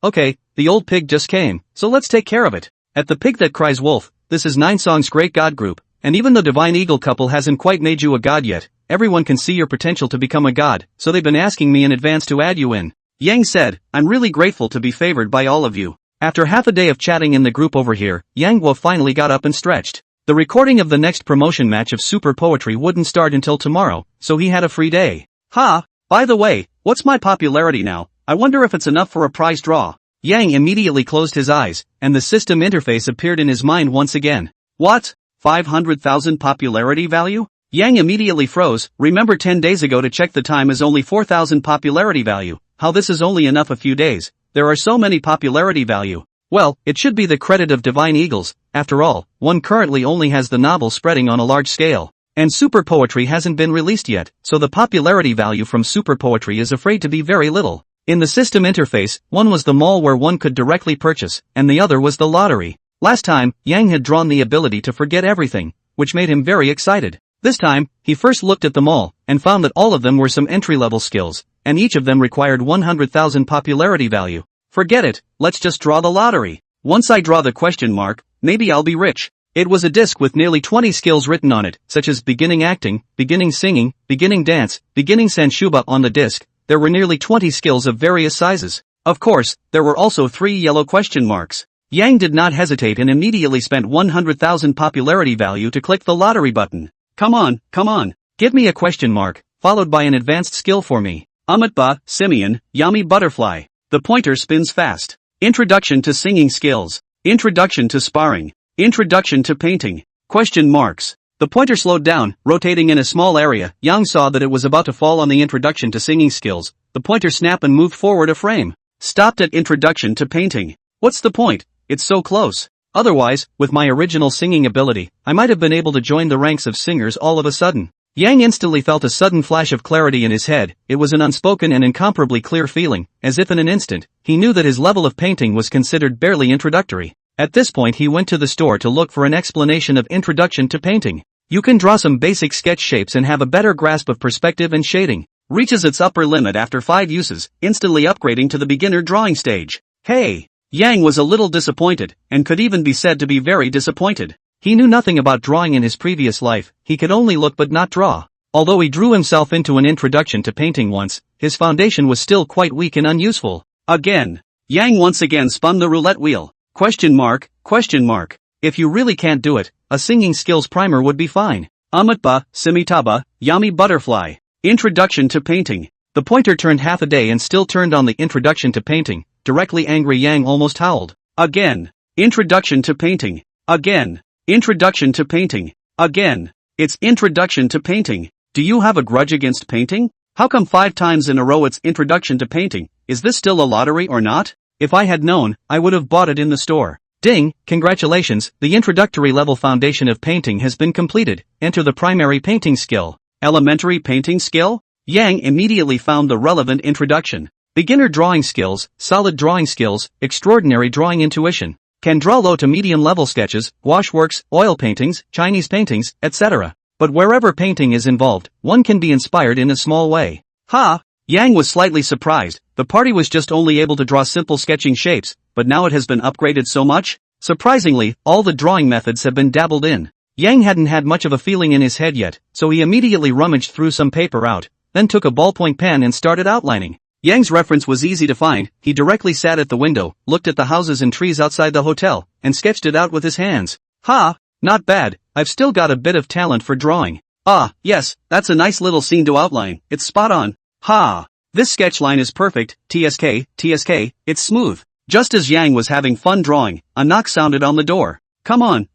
the old pig just came, so let's take care of it. At the Pig That Cries Wolf, this is 9 Songs Great God Group, and even the Divine Eagle couple hasn't quite made you a god yet, everyone can see your potential to become a god, so they've been asking me in advance to add you in. Yang said, I'm really grateful to be favored by all of you. After half a day of chatting in the group over here, Yang Guo finally got up and stretched. The recording of the next promotion match of Super Poetry wouldn't start until tomorrow, so he had a free day. By the way, what's my popularity now? I wonder if it's enough for a prize draw. Yang immediately closed his eyes, and the system interface appeared in his mind once again. What? 500,000 popularity value? Yang immediately froze. Remember 10 days ago to check the time is only 4,000 popularity value. How this is only enough a few days. There are so many popularity value. Well, it should be the credit of Divine Eagles. After all, one currently only has the novel spreading on a large scale. And Super Poetry hasn't been released yet, so the popularity value from Super Poetry is afraid to be very little. In the system interface, one was the mall where one could directly purchase, and the other was the lottery. Last time, Yang had drawn the ability to forget everything, which made him very excited. This time, he first looked at them all, and found that all of them were some entry-level skills, and each of them required 100,000 popularity value. Forget it, let's just draw the lottery. Once I draw the question mark, maybe I'll be rich. It was a disc with nearly 20 skills written on it, such as beginning acting, beginning singing, beginning dance, beginning sanshuba on the disc. There were nearly 20 skills of various sizes. Of course, there were also 3 yellow question marks. Yang did not hesitate and immediately spent 100,000 popularity value to click the lottery button. Come on, give me a question mark, followed by an advanced skill for me. Amitba, Simeon, Yami Butterfly. The pointer spins fast. Introduction to singing skills. Introduction to sparring. Introduction to painting. Question marks. The pointer slowed down, rotating in a small area. Yang saw that it was about to fall on the introduction to singing skills. The pointer snapped and moved forward a frame. Stopped at introduction to painting. What's the point? It's so close. Otherwise, with my original singing ability, I might have been able to join the ranks of singers all of a sudden. Yang instantly felt a sudden flash of clarity in his head. It was an unspoken and incomparably clear feeling, as if in an instant, he knew that his level of painting was considered barely introductory. At this point he went to the store to look for an explanation of introduction to painting. You can draw some basic sketch shapes and have a better grasp of perspective and shading. Reaches its upper limit after 5 uses, instantly upgrading to the beginner drawing stage. Hey! Yang was a little disappointed, and could even be said to be very disappointed. He knew nothing about drawing in his previous life, he could only look but not draw. Although he drew himself into an introduction to painting once, his foundation was still quite weak and unuseful. Again. Yang once again spun the roulette wheel. Question mark. If you really can't do it, a singing skills primer would be fine. Amatba, Simitaba, Yami Butterfly. Introduction to painting. The pointer turned half a day and still turned on the introduction to painting. Directly angry Yang almost howled. Again. Introduction to painting. Again. Introduction to painting. Again. It's introduction to painting. Do you have a grudge against painting? How come 5 times in a row it's introduction to painting? Is this still a lottery or not? If I had known, I would have bought it in the store. Ding, congratulations, the introductory level foundation of painting has been completed. Enter the primary painting skill. Elementary painting skill? Yang immediately found the relevant introduction. Beginner drawing skills, solid drawing skills, extraordinary drawing intuition. Can draw low to medium level sketches, washworks, oil paintings, Chinese paintings, etc. But wherever painting is involved, one can be inspired in a small way. Ha! Yang was slightly surprised. The party was just only able to draw simple sketching shapes, but now it has been upgraded so much? Surprisingly, all the drawing methods have been dabbled in. Yang hadn't had much of a feeling in his head yet, so he immediately rummaged through some paper out, then took a ballpoint pen and started outlining. Yang's reference was easy to find. He directly sat at the window, looked at the houses and trees outside the hotel, and sketched it out with his hands. Ha! Not bad, I've still got a bit of talent for drawing. Ah, yes, that's a nice little scene to outline, it's spot on. Ha! This sketch line is perfect, TSK, it's smooth. Just as Yang was having fun drawing, a knock sounded on the door. Come on.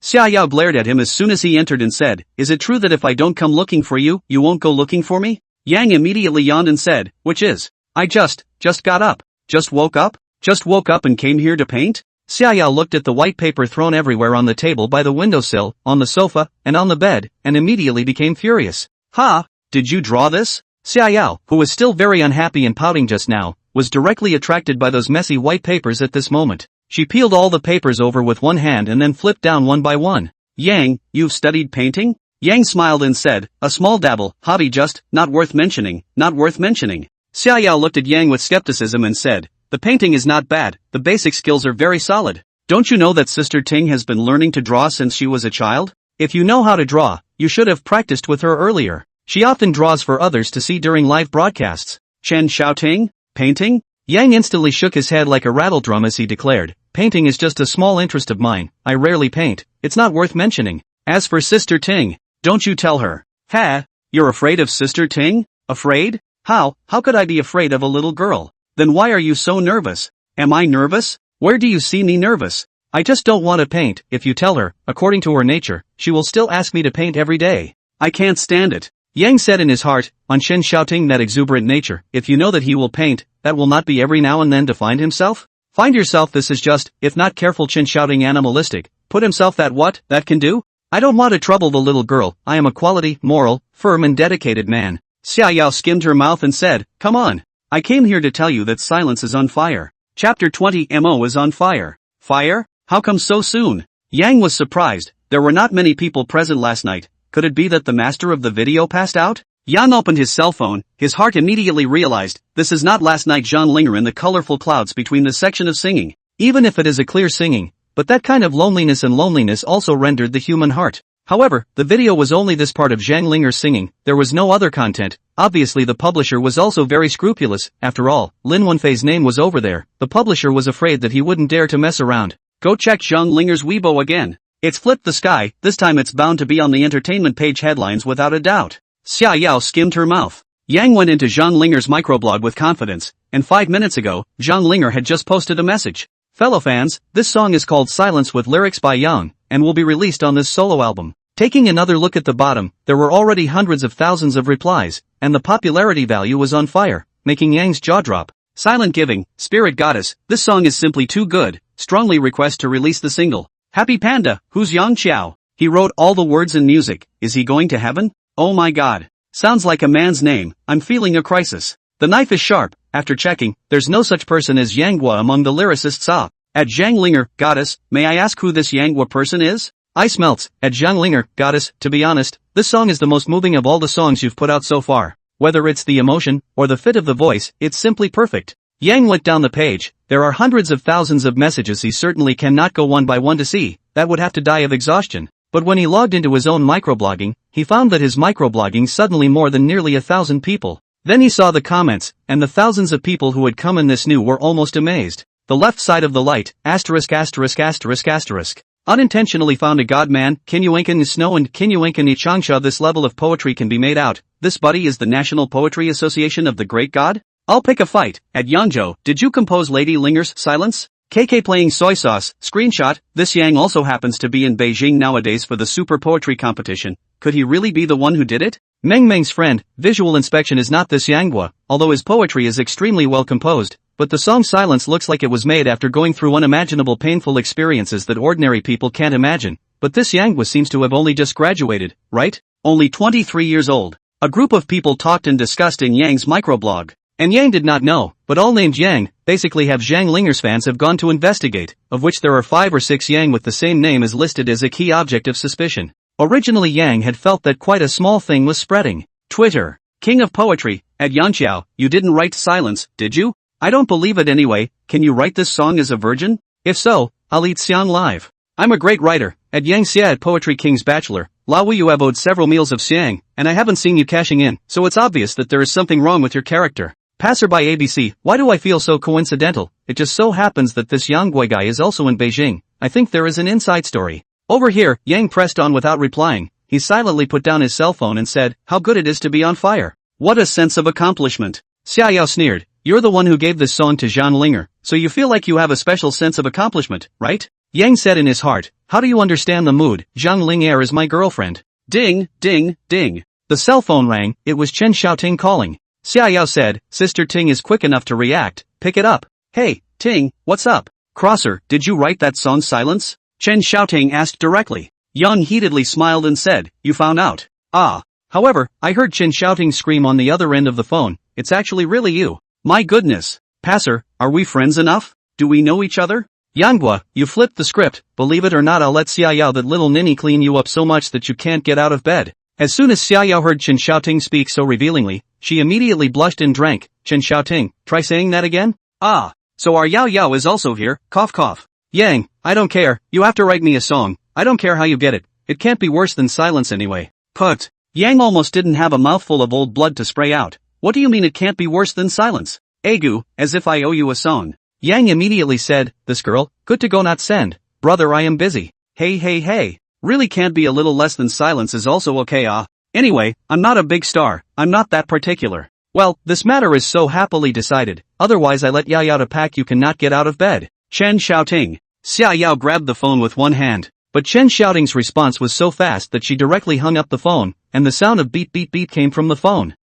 Xia Yao glared at him as soon as he entered and said, is it true that if I don't come looking for you, you won't go looking for me? Yang immediately yawned and said, which is? I just got up. Just woke up? Just woke up and came here to paint? Xia Yao looked at the white paper thrown everywhere on the table by the windowsill, on the sofa, and on the bed, and immediately became furious. Ha! Did you draw this? Xia Yao, who was still very unhappy and pouting just now, was directly attracted by those messy white papers at this moment. She peeled all the papers over with one hand and then flipped down one by one. Yang, you've studied painting? Yang smiled and said, a small dabble, hobby just, not worth mentioning. Xia Yao looked at Yang with skepticism and said, the painting is not bad, the basic skills are very solid. Don't you know that Sister Ting has been learning to draw since she was a child? If you know how to draw, you should have practiced with her earlier. She often draws for others to see during live broadcasts. Chen Xiaoting? Painting? Yang instantly shook his head like a rattledrum as he declared, painting is just a small interest of mine, I rarely paint, it's not worth mentioning. As for Sister Ting, don't you tell her. Ha! You're afraid of Sister Ting? Afraid? How could I be afraid of a little girl? Then why are you so nervous? Am I nervous? Where do you see me nervous? I just don't want to paint. If you tell her, according to her nature, she will still ask me to paint every day. I can't stand it. Yang said in his heart, on Shen Xiaoting that exuberant nature, if you know that he will paint, that will not be every now and then to find himself? Find yourself this is just, if not careful Chen Xiaoting animalistic, put himself that can do? I don't want to trouble the little girl, I am a quality, moral, firm and dedicated man. Xia Yao skimmed her mouth and said, come on. I came here to tell you that silence is on fire. Chapter 20 MO is on fire. Fire? How come so soon? Yang was surprised, there were not many people present last night. Could it be that the master of the video passed out? Yan opened his cell phone, his heart immediately realized, this is not last night Zhang Linger in the colorful clouds between the section of singing. Even if it is a clear singing, but that kind of loneliness also rendered the human heart. However, the video was only this part of Zhang Linger's singing, there was no other content. Obviously the publisher was also very scrupulous, after all, Lin Wenfei's name was over there, the publisher was afraid that he wouldn't dare to mess around. Go check Zhang Linger's Weibo again. It's flipped the sky, this time it's bound to be on the entertainment page headlines without a doubt. Xia Yao skimmed her mouth. Yang went into Zhang Linger's microblog with confidence, and 5 minutes ago, Zhang Linger had just posted a message. Fellow fans, this song is called Silence with lyrics by Yang, and will be released on this solo album. Taking another look at the bottom, there were already hundreds of thousands of replies, and the popularity value was on fire, making Yang's jaw drop. Silent Giving, Spirit Goddess, this song is simply too good, strongly request to release the single. Happy Panda, who's Yang Qiao? He wrote all the words and music, is he going to heaven? Oh my god. Sounds like a man's name, I'm feeling a crisis. The knife is sharp, after checking, there's no such person as Yanghua among the lyricists. At Zhang Linger, Goddess, may I ask who this Yanghua person is? Ice Melts, at Zhang Linger, Goddess, to be honest, this song is the most moving of all the songs you've put out so far. Whether it's the emotion, or the fit of the voice, it's simply perfect. Yang looked down the page, there are hundreds of thousands of messages he certainly cannot go one by one to see, that would have to die of exhaustion. But when he logged into his own microblogging, he found that his microblogging suddenly more than nearly 1,000 people. Then he saw the comments, and the thousands of people who had come in this new were almost amazed. The left side of the light, asterisk asterisk asterisk asterisk. Unintentionally found a god man, Kinyuankan Snow and Kinyuankan Changsha. This level of poetry can be made out. This buddy is the National Poetry Association of the Great God? I'll pick a fight. At Yangzhou, did you compose Lady Linger's Silence? KK playing soy sauce, screenshot, this Yang also happens to be in Beijing nowadays for the super poetry competition. Could he really be the one who did it? Meng Meng's friend, visual inspection is not this Yanghua, although his poetry is extremely well composed, but the song Silence looks like it was made after going through unimaginable painful experiences that ordinary people can't imagine. But this Yanghua seems to have only just graduated, right? Only 23 years old. A group of people talked and discussed in Yang's microblog. And Yang did not know, but all named Yang, basically have Zhang Linger's fans have gone to investigate, of which there are 5 or 6 Yang with the same name is listed as a key object of suspicion. Originally Yang had felt that quite a small thing was spreading. Twitter. King of Poetry, at Yangqiao, you didn't write Silence, did you? I don't believe it anyway, can you write this song as a virgin? If so, I'll eat Xiang live. I'm a great writer, at Yang Xia at Poetry King's Bachelor, Lao you have owed several meals of Xiang, and I haven't seen you cashing in, so it's obvious that there is something wrong with your character. Passerby ABC, why do I feel so coincidental? It just so happens that this Yanghua guy is also in Beijing. I think there is an inside story. Over here, Yang pressed on without replying. He silently put down his cell phone and said, how good it is to be on fire. What a sense of accomplishment. Xia Yao sneered, you're the one who gave this song to Zhang Linger, so you feel like you have a special sense of accomplishment, right? Yang said in his heart, how do you understand the mood? Zhang Linger is my girlfriend. Ding, ding, ding. The cell phone rang, it was Chen Xiaoting calling. Xia Yao said, Sister Ting is quick enough to react, pick it up. Hey, Ting, what's up? Crosser, did you write that song Silence? Chen Xiaoting asked directly. Yang heatedly smiled and said, you found out. Ah. However, I heard Chen Xiaoting scream on the other end of the phone, it's actually really you. My goodness. Passer, are we friends enough? Do we know each other? Yanghua, you flipped the script, believe it or not I'll let Xia Yao that little ninny clean you up so much that you can't get out of bed. As soon as Xia Yao heard Chen Xiaoting speak so revealingly, she immediately blushed and drank. Chen Xiaoting, try saying that again? Ah, so our Yao Yao is also here, cough cough. Yang, I don't care, you have to write me a song, I don't care how you get it, it can't be worse than Silence anyway. Put. Yang almost didn't have a mouthful of old blood to spray out. What do you mean it can't be worse than Silence? Egu, as if I owe you a song. Yang immediately said, this girl, good to go not send, brother I am busy. Hey. Really can't be a little less than Silence is also okay Anyway, I'm not a big star, I'm not that particular. Well, this matter is so happily decided, otherwise I let Yao Yao to pack you cannot get out of bed. Chen Xiaoting. Xia Yao grabbed the phone with one hand, but Chen Xiaoting's response was so fast that she directly hung up the phone, and the sound of beep beep beep came from the phone.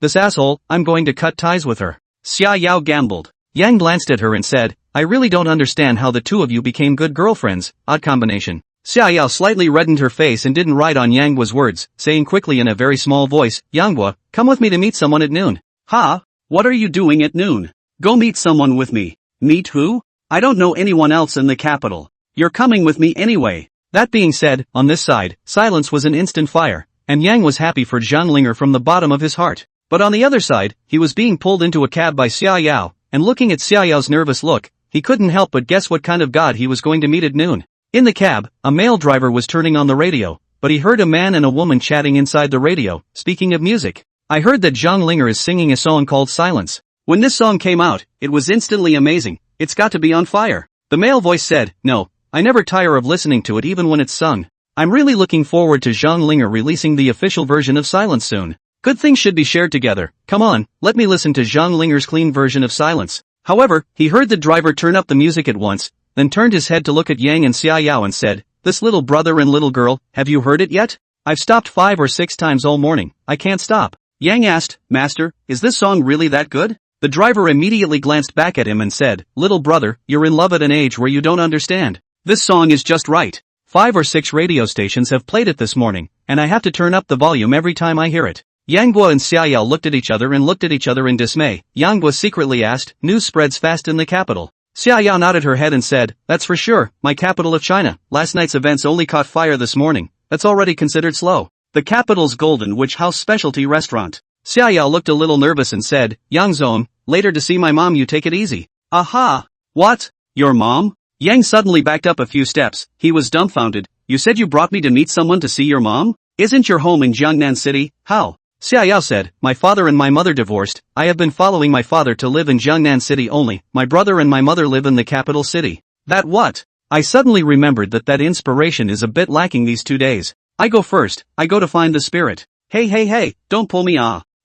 This asshole, I'm going to cut ties with her. Xia Yao gambled. Yang glanced at her and said, I really don't understand how the two of you became good girlfriends, odd combination. Xia Yao slightly reddened her face and didn't write on Yanghua's words, saying quickly in a very small voice, Yanghua, come with me to meet someone at noon. Ha? What are you doing at noon? Go meet someone with me. Meet who? I don't know anyone else in the capital. You're coming with me anyway. That being said, on this side, Silence was an instant fire, and Yang was happy for Zhang Linger from the bottom of his heart. But on the other side, he was being pulled into a cab by Xia Yao, and looking at Xia Yao's nervous look, he couldn't help but guess what kind of god he was going to meet at noon. In the cab, a male driver was turning on the radio, but he heard a man and a woman chatting inside the radio, speaking of music. I heard that Zhang Linger is singing a song called Silence. When this song came out, it was instantly amazing, it's got to be on fire. The male voice said, no, I never tire of listening to it even when it's sung. I'm really looking forward to Zhang Linger releasing the official version of Silence soon. Good things should be shared together, come on, let me listen to Zhang Linger's clean version of Silence. However, he heard the driver turn up the music at once, then turned his head to look at Yang and Xia Yao and said, this little brother and little girl, have you heard it yet? I've stopped 5 or 6 times all morning, I can't stop. Yang asked, Master, is this song really that good? The driver immediately glanced back at him and said, little brother, you're in love at an age where you don't understand. This song is just right. 5 or 6 radio stations have played it this morning, and I have to turn up the volume every time I hear it. Yang Guo and Xiaoyao looked at each other in dismay. Yang Guo secretly asked, news spreads fast in the capital. Xiaoyao nodded her head and said, that's for sure, my capital of China. Last night's events only caught fire this morning. That's already considered slow. The capital's Golden Witch House specialty restaurant. Xiaoyao looked a little nervous and said, Yang Zone, later to see my mom, you take it easy. Aha! What? Your mom? Yang suddenly backed up a few steps. He was dumbfounded. You said you brought me to meet someone to see your mom? Isn't your home in Jiangnan City? How? Xiaoyao said, my father and my mother divorced. I have been following my father to live in Jiangnan City only. My brother and my mother live in the capital city. That what? I suddenly remembered that inspiration is a bit lacking these 2 days. I go first. I go to find the spirit. Hey, don't pull me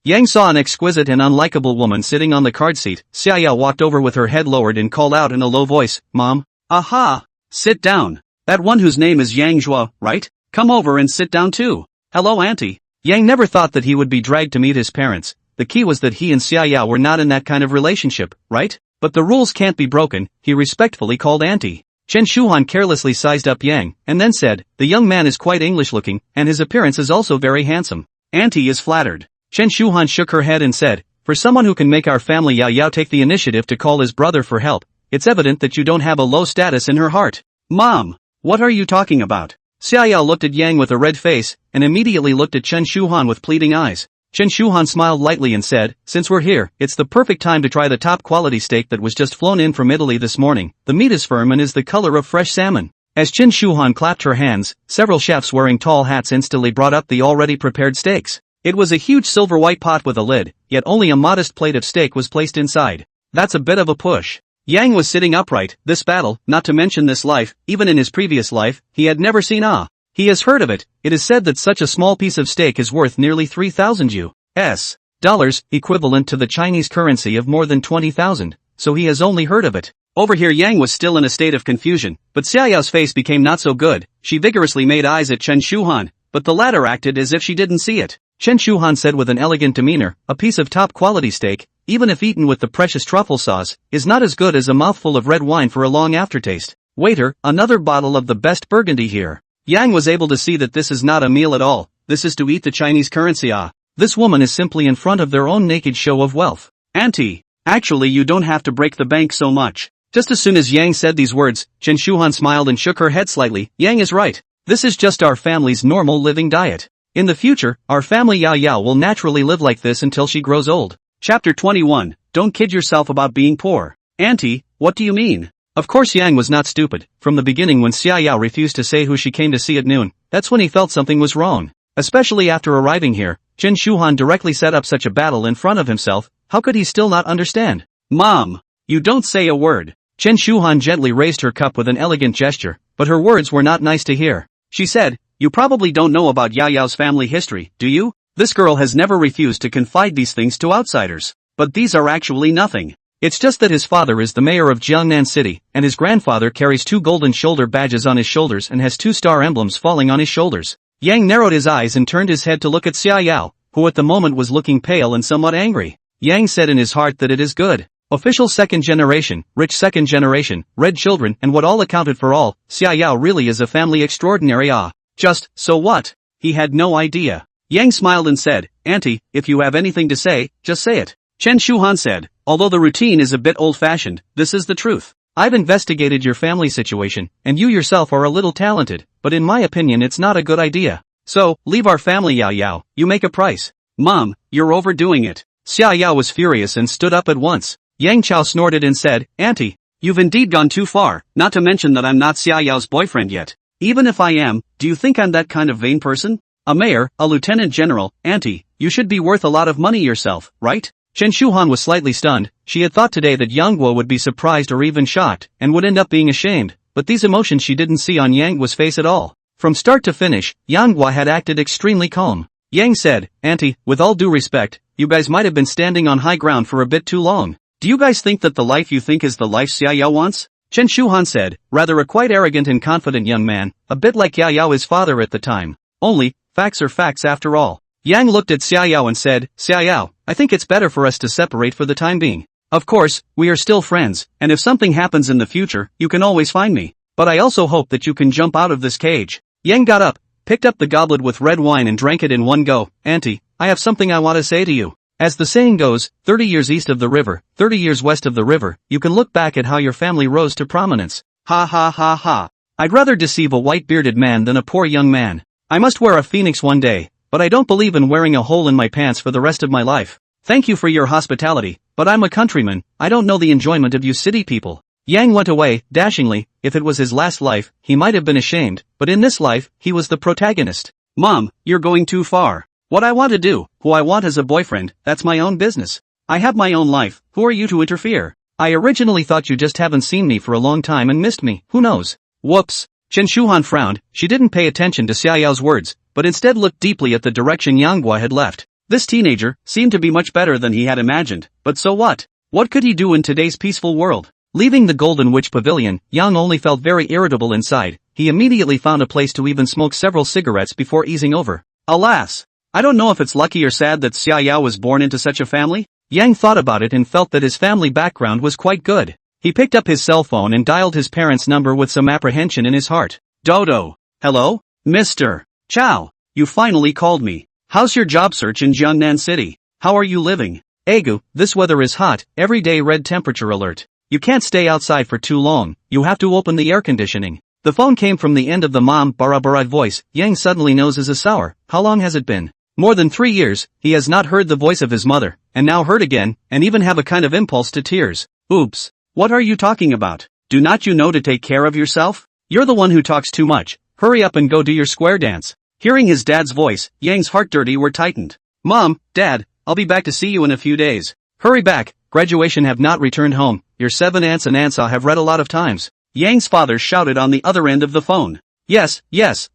Yang saw an exquisite and unlikable woman sitting on the card seat. Xiaoyao walked over with her head lowered and called out in a low voice, Mom. Aha! Sit down. That one whose name is Yang Zhuo, right? Come over and sit down too. Hello auntie. Yang never thought that he would be dragged to meet his parents. The key was that he and Xiaoyao were not in that kind of relationship, right? But the rules can't be broken, he respectfully called auntie. Chen Shuhan carelessly sized up Yang, and then said, the young man is quite English looking, and his appearance is also very handsome. Auntie is flattered. Chen Shuhan shook her head and said, for someone who can make our family Yao take the initiative to call his brother for help, it's evident that you don't have a low status in her heart. Mom, what are you talking about? Xiaoyao looked at Yang with a red face, and immediately looked at Chen Shuhan with pleading eyes. Chen Shuhan smiled lightly and said, since we're here, it's the perfect time to try the top quality steak that was just flown in from Italy this morning. The meat is firm and is the color of fresh salmon. As Chen Shuhan clapped her hands, several chefs wearing tall hats instantly brought up the already prepared steaks. It was a huge silver white pot with a lid, yet only a modest plate of steak was placed inside. That's a bit of a push. Yang was sitting upright. This battle, not to mention this life, even in his previous life, he had never seen He has heard of it. It is said that such a small piece of steak is worth nearly 3,000 US dollars, equivalent to the Chinese currency of more than 20,000, so he has only heard of it. Over here Yang was still in a state of confusion, but Xiaoyao's face became not so good. She vigorously made eyes at Chen Shuhan, but the latter acted as if she didn't see it. Chen Shuhan said with an elegant demeanor, a piece of top-quality steak, even if eaten with the precious truffle sauce, is not as good as a mouthful of red wine for a long aftertaste. Waiter, another bottle of the best Burgundy here. Yang was able to see that this is not a meal at all, this is to eat the Chinese currency. This woman is simply in front of their own naked show of wealth. Auntie, actually you don't have to break the bank so much. Just as soon as Yang said these words, Chen Shuhan smiled and shook her head slightly. Yang is right. This is just our family's normal living diet. In the future, our family Yao will naturally live like this until she grows old. Chapter 21, Don't kid yourself about being poor. Auntie, what do you mean? Of course Yang was not stupid. From the beginning when Xiaoyao refused to say who she came to see at noon, that's when he felt something was wrong. Especially after arriving here, Chen Shuhan directly set up such a battle in front of himself. How could he still not understand? Mom, you don't say a word. Chen Shuhan gently raised her cup with an elegant gesture, but her words were not nice to hear. She said, you probably don't know about Yao's family history, do you? This girl has never refused to confide these things to outsiders. But these are actually nothing. It's just that his father is the mayor of Jiangnan City, and his grandfather carries 2 golden shoulder badges on his shoulders and has 2 star emblems falling on his shoulders. Yang narrowed his eyes and turned his head to look at Xiaoyao, who at the moment was looking pale and somewhat angry. Yang said in his heart that it is good. Official second generation, rich second generation, red children and what all accounted for all, Xiaoyao really is a family extraordinary. Just, so what? He had no idea. Yang smiled and said, Auntie, if you have anything to say, just say it. Chen Shuhan said, although the routine is a bit old-fashioned, this is the truth. I've investigated your family situation, and you yourself are a little talented, but in my opinion it's not a good idea. So, leave our family Yao, you make a price. Mom, you're overdoing it. Xiaoyao was furious and stood up at once. Yang Chao snorted and said, Auntie, you've indeed gone too far, not to mention that I'm not Xiaoyao's boyfriend yet. Even if I am, do you think I'm that kind of vain person? A mayor, a lieutenant general, Auntie, you should be worth a lot of money yourself, right? Chen Shuhan was slightly stunned. She had thought today that Yang Guo would be surprised or even shocked, and would end up being ashamed, but these emotions she didn't see on Yang Guo's face at all. From start to finish, Yang Guo had acted extremely calm. Yang said, Auntie, with all due respect, you guys might have been standing on high ground for a bit too long. Do you guys think that the life you think is the life Xiaoyao wants? Chen Shuhan said, rather a quite arrogant and confident young man, a bit like Yao Yao his father at the time. Only, facts are facts after all. Yang looked at Xiao Yao and said, Xiao Yao, I think it's better for us to separate for the time being. Of course, we are still friends, and if something happens in the future, you can always find me. But I also hope that you can jump out of this cage. Yang got up, picked up the goblet with red wine and drank it in one go. Auntie, I have something I want to say to you. As the saying goes, 30 years east of the river, 30 years west of the river, you can look back at how your family rose to prominence. Ha ha ha ha. I'd rather deceive a white-bearded man than a poor young man. I must wear a phoenix one day, but I don't believe in wearing a hole in my pants for the rest of my life. Thank you for your hospitality, but I'm a countryman, I don't know the enjoyment of you city people. Yang went away, dashingly. If it was his last life, he might have been ashamed, but in this life, he was the protagonist. Mom, you're going too far. What I want to do, who I want as a boyfriend, that's my own business. I have my own life, who are you to interfere? I originally thought you just haven't seen me for a long time and missed me, who knows? Whoops. Chen Shuhan frowned. She didn't pay attention to Xiao Yao's words, but instead looked deeply at the direction Yang Guo had left. This teenager seemed to be much better than he had imagined, but so what? What could he do in today's peaceful world? Leaving the Golden Witch Pavilion, Yang only felt very irritable inside. He immediately found a place to even smoke several cigarettes before easing over. Alas! I don't know if it's lucky or sad that Xiao Yao was born into such a family. Yang thought about it and felt that his family background was quite good. He picked up his cell phone and dialed his parents' number with some apprehension in his heart. Dodo. Hello? Mr. Chow. You finally called me. How's your job search in Jiangnan City? How are you living? Egu, this weather is hot, everyday red temperature alert. You can't stay outside for too long, you have to open the air conditioning. The phone came from the end of the mom bara voice. Yang suddenly noses is sour. How long has it been? More than 3 years, he has not heard the voice of his mother, and now heard again, and even have a kind of impulse to tears. Oops. What are you talking about? Do not you know to take care of yourself? You're the one who talks too much. Hurry up and go do your square dance. Hearing his dad's voice, Yang's heart dirty were tightened. Mom, Dad, I'll be back to see you in a few days. Hurry back, graduation have not returned home, your 7 aunts and aunts I have read a lot of times. Yang's father shouted on the other end of the phone. Yes,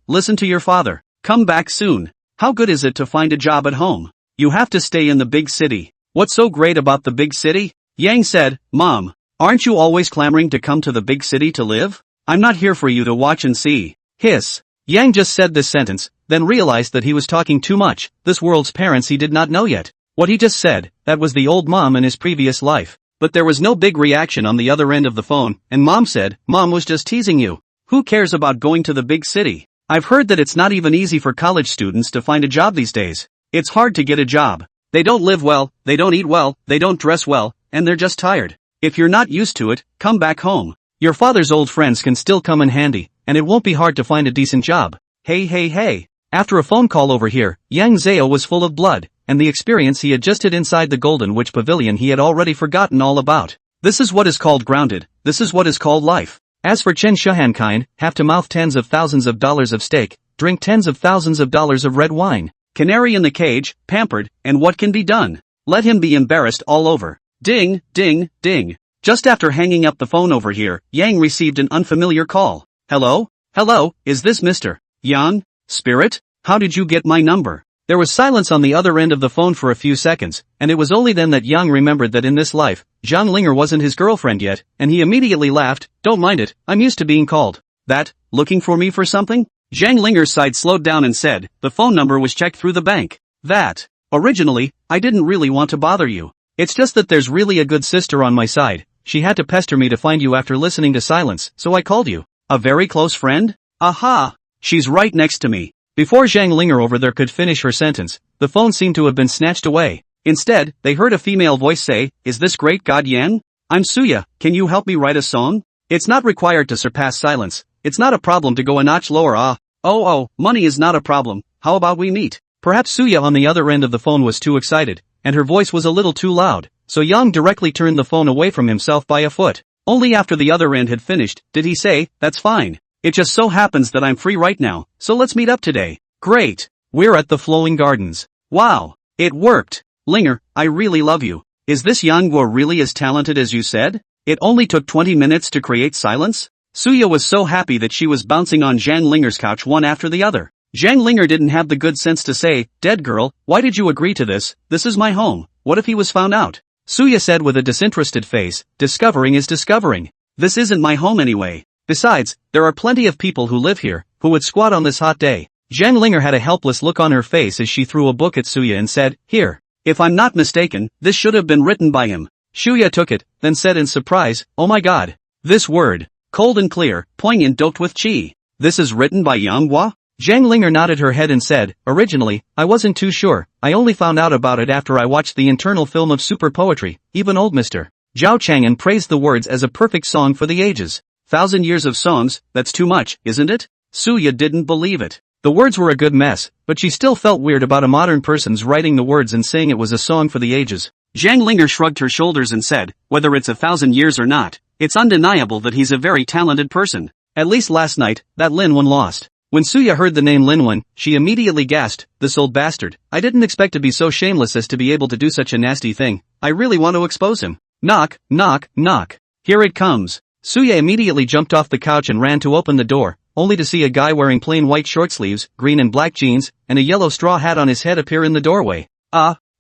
listen to your father. Come back soon. How good is it to find a job at home? You have to stay in the big city. What's so great about the big city? Yang said, Mom, aren't you always clamoring to come to the big city to live? I'm not here for you to watch and see. Hiss. Yang just said this sentence, then realized that he was talking too much. This world's parents he did not know yet. What he just said, that was the old mom in his previous life. But there was no big reaction on the other end of the phone, and Mom said, Mom was just teasing you. Who cares about going to the big city? I've heard that it's not even easy for college students to find a job these days. It's hard to get a job. They don't live well, they don't eat well, they don't dress well, and they're just tired. If you're not used to it, come back home. Your father's old friends can still come in handy, and it won't be hard to find a decent job. Hey. After a phone call over here, Yang Zhao was full of blood, and the experience he had just had inside the Golden Witch Pavilion he had already forgotten all about. This is what is called grounded, this is what is called life. As for Chen Shuhan kind, have to mouth tens of thousands of dollars of steak, drink tens of thousands of dollars of red wine. Canary in the cage, pampered, and what can be done? Let him be embarrassed all over. Ding, ding, ding. Just after hanging up the phone over here, Yang received an unfamiliar call. Hello? Hello, is this Mr. Yang? Spirit? How did you get my number? There was silence on the other end of the phone for a few seconds, and it was only then that Yang remembered that in this life, Zhang Linger wasn't his girlfriend yet, and he immediately laughed. Don't mind it, I'm used to being called. That, looking for me for something? Zhang Linger's side slowed down and said, the phone number was checked through the bank. That. Originally, I didn't really want to bother you. It's just that there's really a good sister on my side. She had to pester me to find you after listening to silence, so I called you. A very close friend? Aha! She's right next to me. Before Zhang Linger over there could finish her sentence, the phone seemed to have been snatched away. Instead, they heard a female voice say, is this great God Yang? I'm Suya, can you help me write a song? It's not required to surpass silence. It's not a problem to go a notch lower. Money is not a problem. How about we meet? Perhaps Suya on the other end of the phone was too excited, and her voice was a little too loud, so Yang directly turned the phone away from himself by a foot. Only after the other end had finished, did he say, that's fine. It just so happens that I'm free right now, so let's meet up today. Great. We're at the Flowing Gardens. Wow. It worked. Linger, I really love you. Is this Yang Guo really as talented as you said? It only took 20 minutes to create silence? Suya was so happy that she was bouncing on Zhang Linger's couch one after the other. Zhang Linger didn't have the good sense to say, dead girl, why did you agree to this? This is my home. What if he was found out? Suya said with a disinterested face, discovering is discovering. This isn't my home anyway. Besides, there are plenty of people who live here, who would squat on this hot day. Zhang Linger had a helpless look on her face as she threw a book at Suya and said, "Here. If I'm not mistaken, this should have been written by him." Shuya took it, then said in surprise, "Oh my god. This word. Cold and clear, poignant doped with chi. This is written by Yanghua?" Zhang Linger nodded her head and said, "Originally, I wasn't too sure. I only found out about it after I watched the internal film of super poetry. Even old Mr. Zhao Chang'an praised the words as a perfect song for the ages. 1,000 years of songs, that's too much, isn't it?" Suya didn't believe it. The words were a good mess, but she still felt weird about a modern person's writing the words and saying it was a song for the ages. Zhang Linger shrugged her shoulders and said, "Whether it's 1,000 years or not, it's undeniable that he's a very talented person. At least last night, that Lin Wen lost." When Suya heard the name Lin Wen, she immediately gasped, "This old bastard. I didn't expect to be so shameless as to be able to do such a nasty thing. I really want to expose him." Knock, knock, knock. "Here it comes." Suya immediately jumped off the couch and ran to open the door, only to see a guy wearing plain white short sleeves, green and black jeans, and a yellow straw hat on his head appear in the doorway.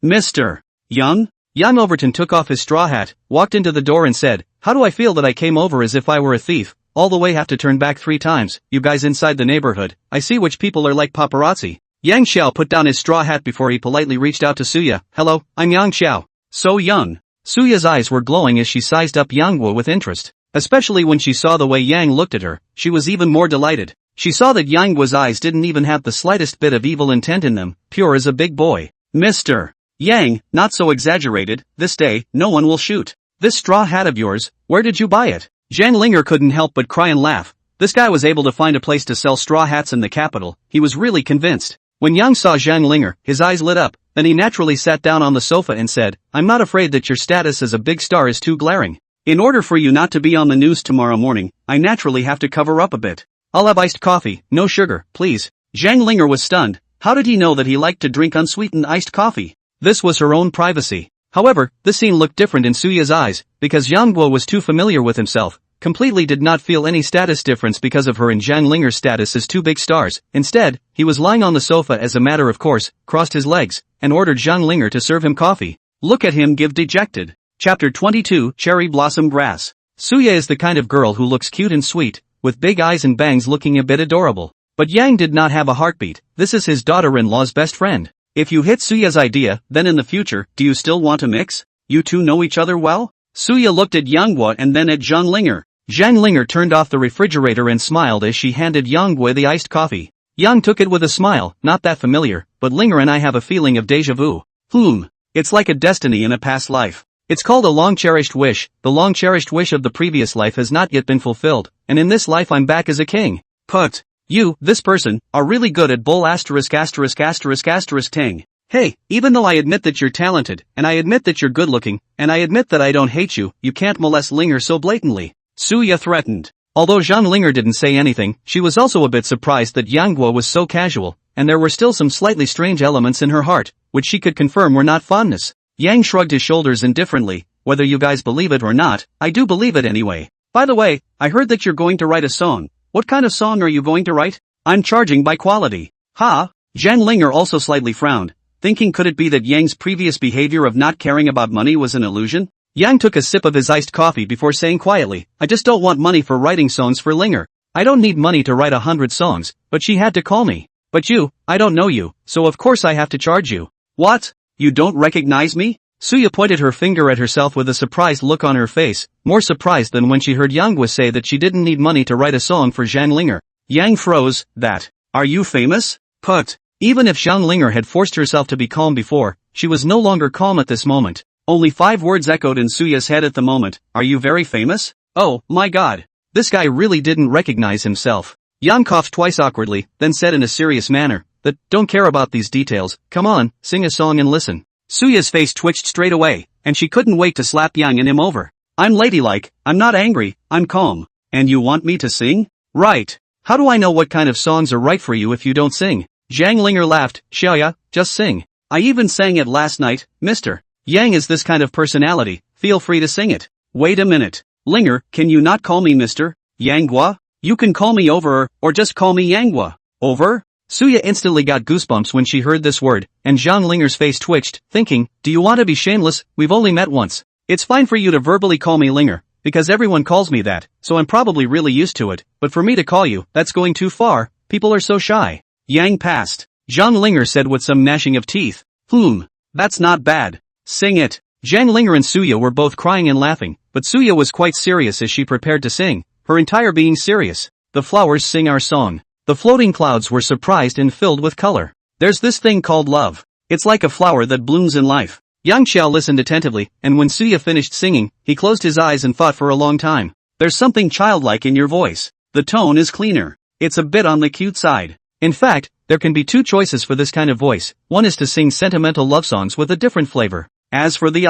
Mr. Young? Young Overton took off his straw hat, walked into the door and said, "How do I feel that I came over as if I were a thief? All the way have to turn back 3 times, you guys inside the neighborhood. I see which people are like paparazzi." Yang Xiao put down his straw hat before he politely reached out to Suya. "Hello, I'm Yang Xiao." "So young." Suya's eyes were glowing as she sized up Yang Guo with interest. Especially when she saw the way Yang looked at her, she was even more delighted. She saw that Yang Guo's eyes didn't even have the slightest bit of evil intent in them, pure as a big boy. "Mr. Yang, not so exaggerated, this day, no one will shoot. This straw hat of yours, where did you buy it?" Zhang Linger couldn't help but cry and laugh. This guy was able to find a place to sell straw hats in the capital. He was really convinced. When Yang saw Zhang Linger, his eyes lit up, then he naturally sat down on the sofa and said, "I'm not afraid that your status as a big star is too glaring. In order for you not to be on the news tomorrow morning, I naturally have to cover up a bit. I'll have iced coffee, no sugar, please." Zhang Linger was stunned. How did he know that he liked to drink unsweetened iced coffee? This was her own privacy. However, this scene looked different in Suya's eyes, because Yang Guo was too familiar with himself, completely did not feel any status difference because of her and Zhang Linger's status as 2 big stars. Instead, he was lying on the sofa as a matter of course, crossed his legs, and ordered Zhang Linger to serve him coffee. Look at him give dejected. Chapter 22, Cherry Blossom Grass. Suya is the kind of girl who looks cute and sweet, with big eyes and bangs looking a bit adorable. But Yang did not have a heartbeat. This is his daughter-in-law's best friend. If you hit Suya's idea, then in the future, do you still want to mix? You two know each other well? Suya looked at Yang Guo and then at Zhang Linger. Zhang Linger turned off the refrigerator and smiled as she handed Yang Guo the iced coffee. Yang took it with a smile, "Not that familiar, but Linger and I have a feeling of déjà vu. It's like a destiny in a past life. It's called a long-cherished wish. The long-cherished wish of the previous life has not yet been fulfilled, and in this life I'm back as a king. But you, this person, are really good at bull tang. Hey, even though I admit that you're talented, and I admit that you're good-looking, and I admit that I don't hate you, you can't molest Linger so blatantly," Suya threatened. Although Zhang Linger didn't say anything, she was also a bit surprised that Yang Guo was so casual, and there were still some slightly strange elements in her heart, which she could confirm were not fondness. Yang shrugged his shoulders indifferently. "Whether you guys believe it or not, I do believe it anyway. By the way, I heard that you're going to write a song. What kind of song are you going to write?" "I'm charging by quality." "Ha?" Zhang Linger also slightly frowned, thinking could it be that Yang's previous behavior of not caring about money was an illusion? Yang took a sip of his iced coffee before saying quietly, "I just don't want money for writing songs for Linger. I don't need money to write 100 songs, but she had to call me. But you, I don't know you, so of course I have to charge you." "What? You don't recognize me?" Suya pointed her finger at herself with a surprised look on her face, more surprised than when she heard Yang Guo say that she didn't need money to write a song for Zhang Linger. Yang froze. "That. Are you famous?" But even if Zhang Linger had forced herself to be calm before, she was no longer calm at this moment. Only 5 words echoed in Suya's head at the moment. "Are you very famous?" Oh, my god. This guy really didn't recognize himself. Yang coughed twice awkwardly, then said in a serious manner, "That, don't care about these details, come on, sing a song and listen." Suya's face twitched straight away, and she couldn't wait to slap Yang and him over. "I'm ladylike, I'm not angry, I'm calm. And you want me to sing? Right. How do I know what kind of songs are right for you if you don't sing?" Zhang Linger laughed. "Xiaoya, just sing. I even sang it last night, Mr. Yang is this kind of personality, feel free to sing it." "Wait a minute. Linger, can you not call me Mr. Yang Guo? You can call me over, or just call me Yang Guo." "Over?" Suya instantly got goosebumps when she heard this word, and Zhang Linger's face twitched, thinking, "Do you want to be shameless? We've only met once. It's fine for you to verbally call me Linger, because everyone calls me that, so I'm probably really used to it, but for me to call you, that's going too far, people are so shy. Yang passed. Zhang Linger said with some gnashing of teeth. That's not bad. Sing it. Zhang Linger and Suya were both crying and laughing, but Suya was quite serious as she prepared to sing, her entire being serious. The flowers sing our song. The floating clouds were surprised and filled with color. There's this thing called love. It's like a flower that blooms in life. Yang Xiao listened attentively, and when Suya finished singing, he closed his eyes and thought for a long time. There's something childlike in your voice. The tone is cleaner. It's a bit on the cute side. In fact, there can be two choices for this kind of voice. One is to sing sentimental love songs with a different flavor. As for the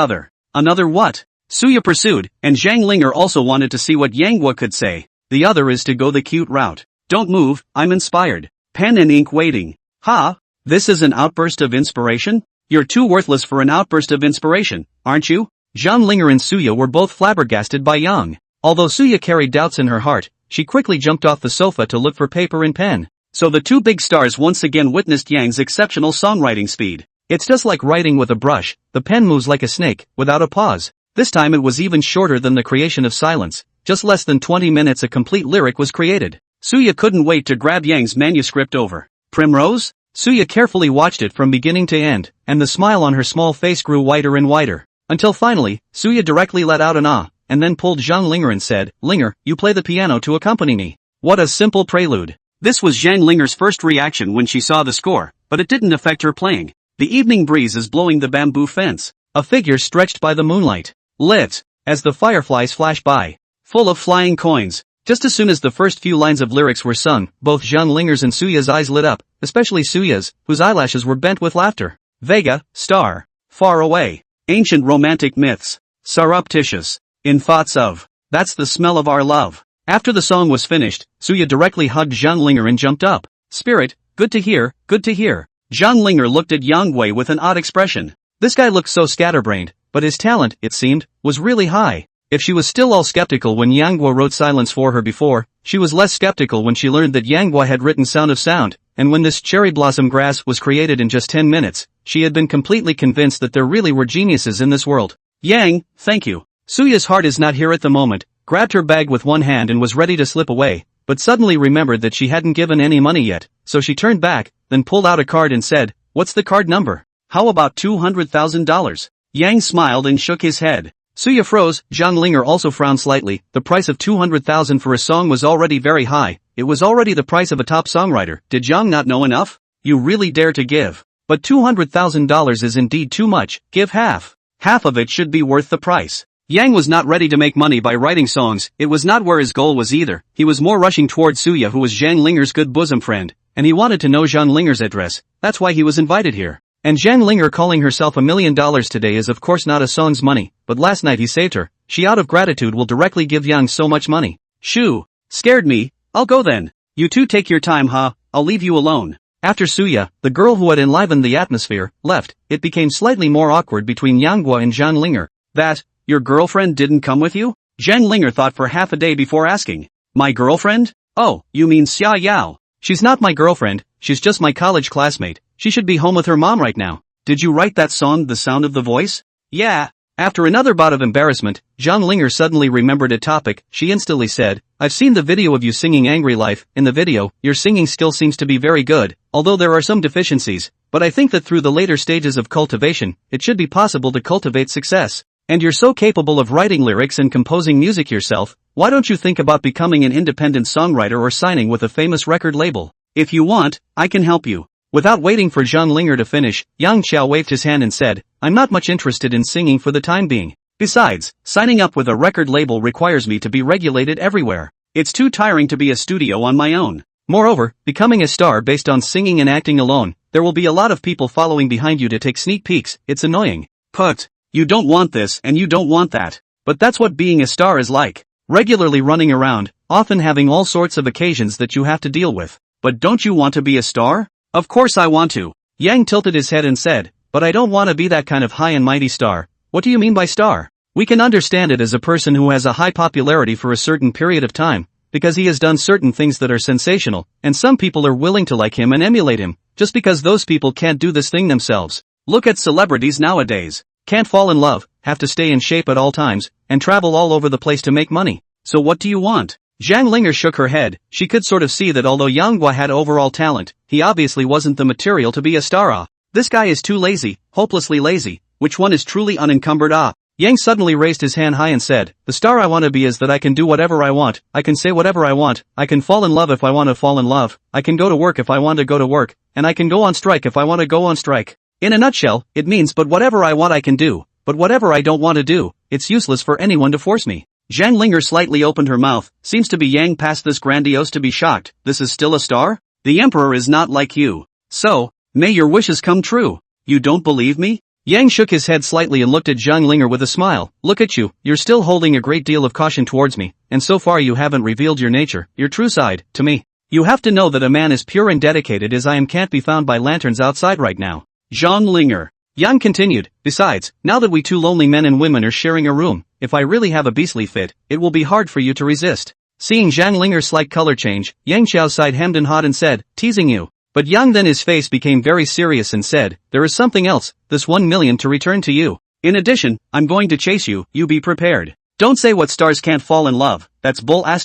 another what? Suya pursued, and Zhang Linger also wanted to see what Yang Guo could say. The other is to go the cute route. Don't move, I'm inspired. Pen and ink waiting. Ha? This is an outburst of inspiration? You're too worthless for an outburst of inspiration, aren't you? Zhang Linger and Suya were both flabbergasted by Yang. Although Suya carried doubts in her heart, she quickly jumped off the sofa to look for paper and pen. So the two big stars once again witnessed Yang's exceptional songwriting speed. It's just like writing with a brush, the pen moves like a snake, without a pause. This time it was even shorter than the creation of silence. Just less than 20 minutes a complete lyric was created. Suya couldn't wait to grab Yang's manuscript over. Primrose? Suya carefully watched it from beginning to end, and the smile on her small face grew wider and wider. Until finally, Suya directly let out an ah, and then pulled Zhang Linger and said, Linger, you play the piano to accompany me. What a simple prelude. This was Zhang Linger's first reaction when she saw the score, but it didn't affect her playing. The evening breeze is blowing the bamboo fence. A figure stretched by the moonlight. Lit. As the fireflies flash by. Full of flying coins. Just as soon as the first few lines of lyrics were sung, both Zhang Linger's and Suya's eyes lit up, especially Suya's, whose eyelashes were bent with laughter. Vega, star. Far away. Ancient romantic myths. Surreptitious. In thoughts of. That's the smell of our love. After the song was finished, Suya directly hugged Zhang Linger and jumped up. Spirit, good to hear, good to hear. Zhang Linger looked at Yang Gui with an odd expression. This guy looked so scatterbrained, but his talent, it seemed, was really high. If she was still all skeptical when Yang Guo wrote silence for her before, she was less skeptical when she learned that Yang Guo had written Sound of Sound, and when this cherry blossom grass was created in just 10 minutes, she had been completely convinced that there really were geniuses in this world. Yang, thank you. Suya's heart is not here at the moment, grabbed her bag with one hand and was ready to slip away, but suddenly remembered that she hadn't given any money yet, so she turned back, then pulled out a card and said, what's the card number? How about $200,000? Yang smiled and shook his head. Suya froze, Zhang Linger also frowned slightly. The price of $200,000 for a song was already very high. It was already the price of a top songwriter. Did Zhang not know enough? You really dare to give. But $200,000 is indeed too much. Give half. Half of it should be worth the price. Yang was not ready to make money by writing songs. It was not where his goal was either. He was more rushing toward Suya, who was Zhang Linger's good bosom friend, and he wanted to know Zhang Linger's address. That's why he was invited here. And Zhang Linger calling herself $1 million today is of course not a song's money, but last night he saved her. She out of gratitude will directly give Yang so much money. Shoo. Scared me. I'll go then. You two take your time, huh? I'll leave you alone. After Suya, the girl who had enlivened the atmosphere, left, it became slightly more awkward between Yang Guo and Zhang Linger. That, your girlfriend didn't come with you? Zhang Linger thought for half a day before asking. My girlfriend? Oh, you mean Xia Yao. She's not my girlfriend, she's just my college classmate. She should be home with her mom right now. Did you write that song, The Sound of the Voice? Yeah. After another bout of embarrassment, Zhang Linger suddenly remembered a topic. She instantly said, I've seen the video of you singing Angry Life. In the video, your singing still seems to be very good, although there are some deficiencies, but I think that through the later stages of cultivation, it should be possible to cultivate success. And you're so capable of writing lyrics and composing music yourself, why don't you think about becoming an independent songwriter or signing with a famous record label? If you want, I can help you. Without waiting for Zhang Linger to finish, Yang Xiao waved his hand and said, I'm not much interested in singing for the time being. Besides, signing up with a record label requires me to be regulated everywhere. It's too tiring to be a studio on my own. Moreover, becoming a star based on singing and acting alone, there will be a lot of people following behind you to take sneak peeks. It's annoying. Put. You don't want this and you don't want that. But that's what being a star is like. Regularly running around, often having all sorts of occasions that you have to deal with. But don't you want to be a star? Of course I want to. Yang tilted his head and said, but I don't want to be that kind of high and mighty star. What do you mean by star? We can understand it as a person who has a high popularity for a certain period of time, because he has done certain things that are sensational, and some people are willing to like him and emulate him, just because those people can't do this thing themselves. Look at celebrities nowadays. Can't fall in love, have to stay in shape at all times, and travel all over the place to make money. So what do you want? Zhang Linger shook her head. She could sort of see that although Yang Guo had overall talent, he obviously wasn't the material to be a star. This guy is too lazy, hopelessly lazy. Which one is truly unencumbered? Yang suddenly raised his hand high and said, the star I want to be is that I can do whatever I want, I can say whatever I want, I can fall in love if I want to fall in love, I can go to work if I want to go to work, and I can go on strike if I want to go on strike. In a nutshell, it means but whatever I want I can do, but whatever I don't want to do, it's useless for anyone to force me. Zhang Linger slightly opened her mouth. Seems to be Yang past this grandiose to be shocked. This is still a star? The emperor is not like you. So, may your wishes come true. You don't believe me? Yang shook his head slightly and looked at Zhang Linger with a smile. Look at you, you're still holding a great deal of caution towards me, and so far you haven't revealed your nature, your true side, to me. You have to know that a man as pure and dedicated as I am can't be found by lanterns outside right now. Zhang Linger. Yang continued, besides, now that we two lonely men and women are sharing a room, if I really have a beastly fit, it will be hard for you to resist. Seeing Zhang Linger's slight color change, Yang Xiao sighed hemmed and hawed and said, teasing you. But Yang then his face became very serious and said, there is something else, this 1 million to return to you. In addition, I'm going to chase you, you be prepared. Don't say what stars can't fall in love, that's bull ********.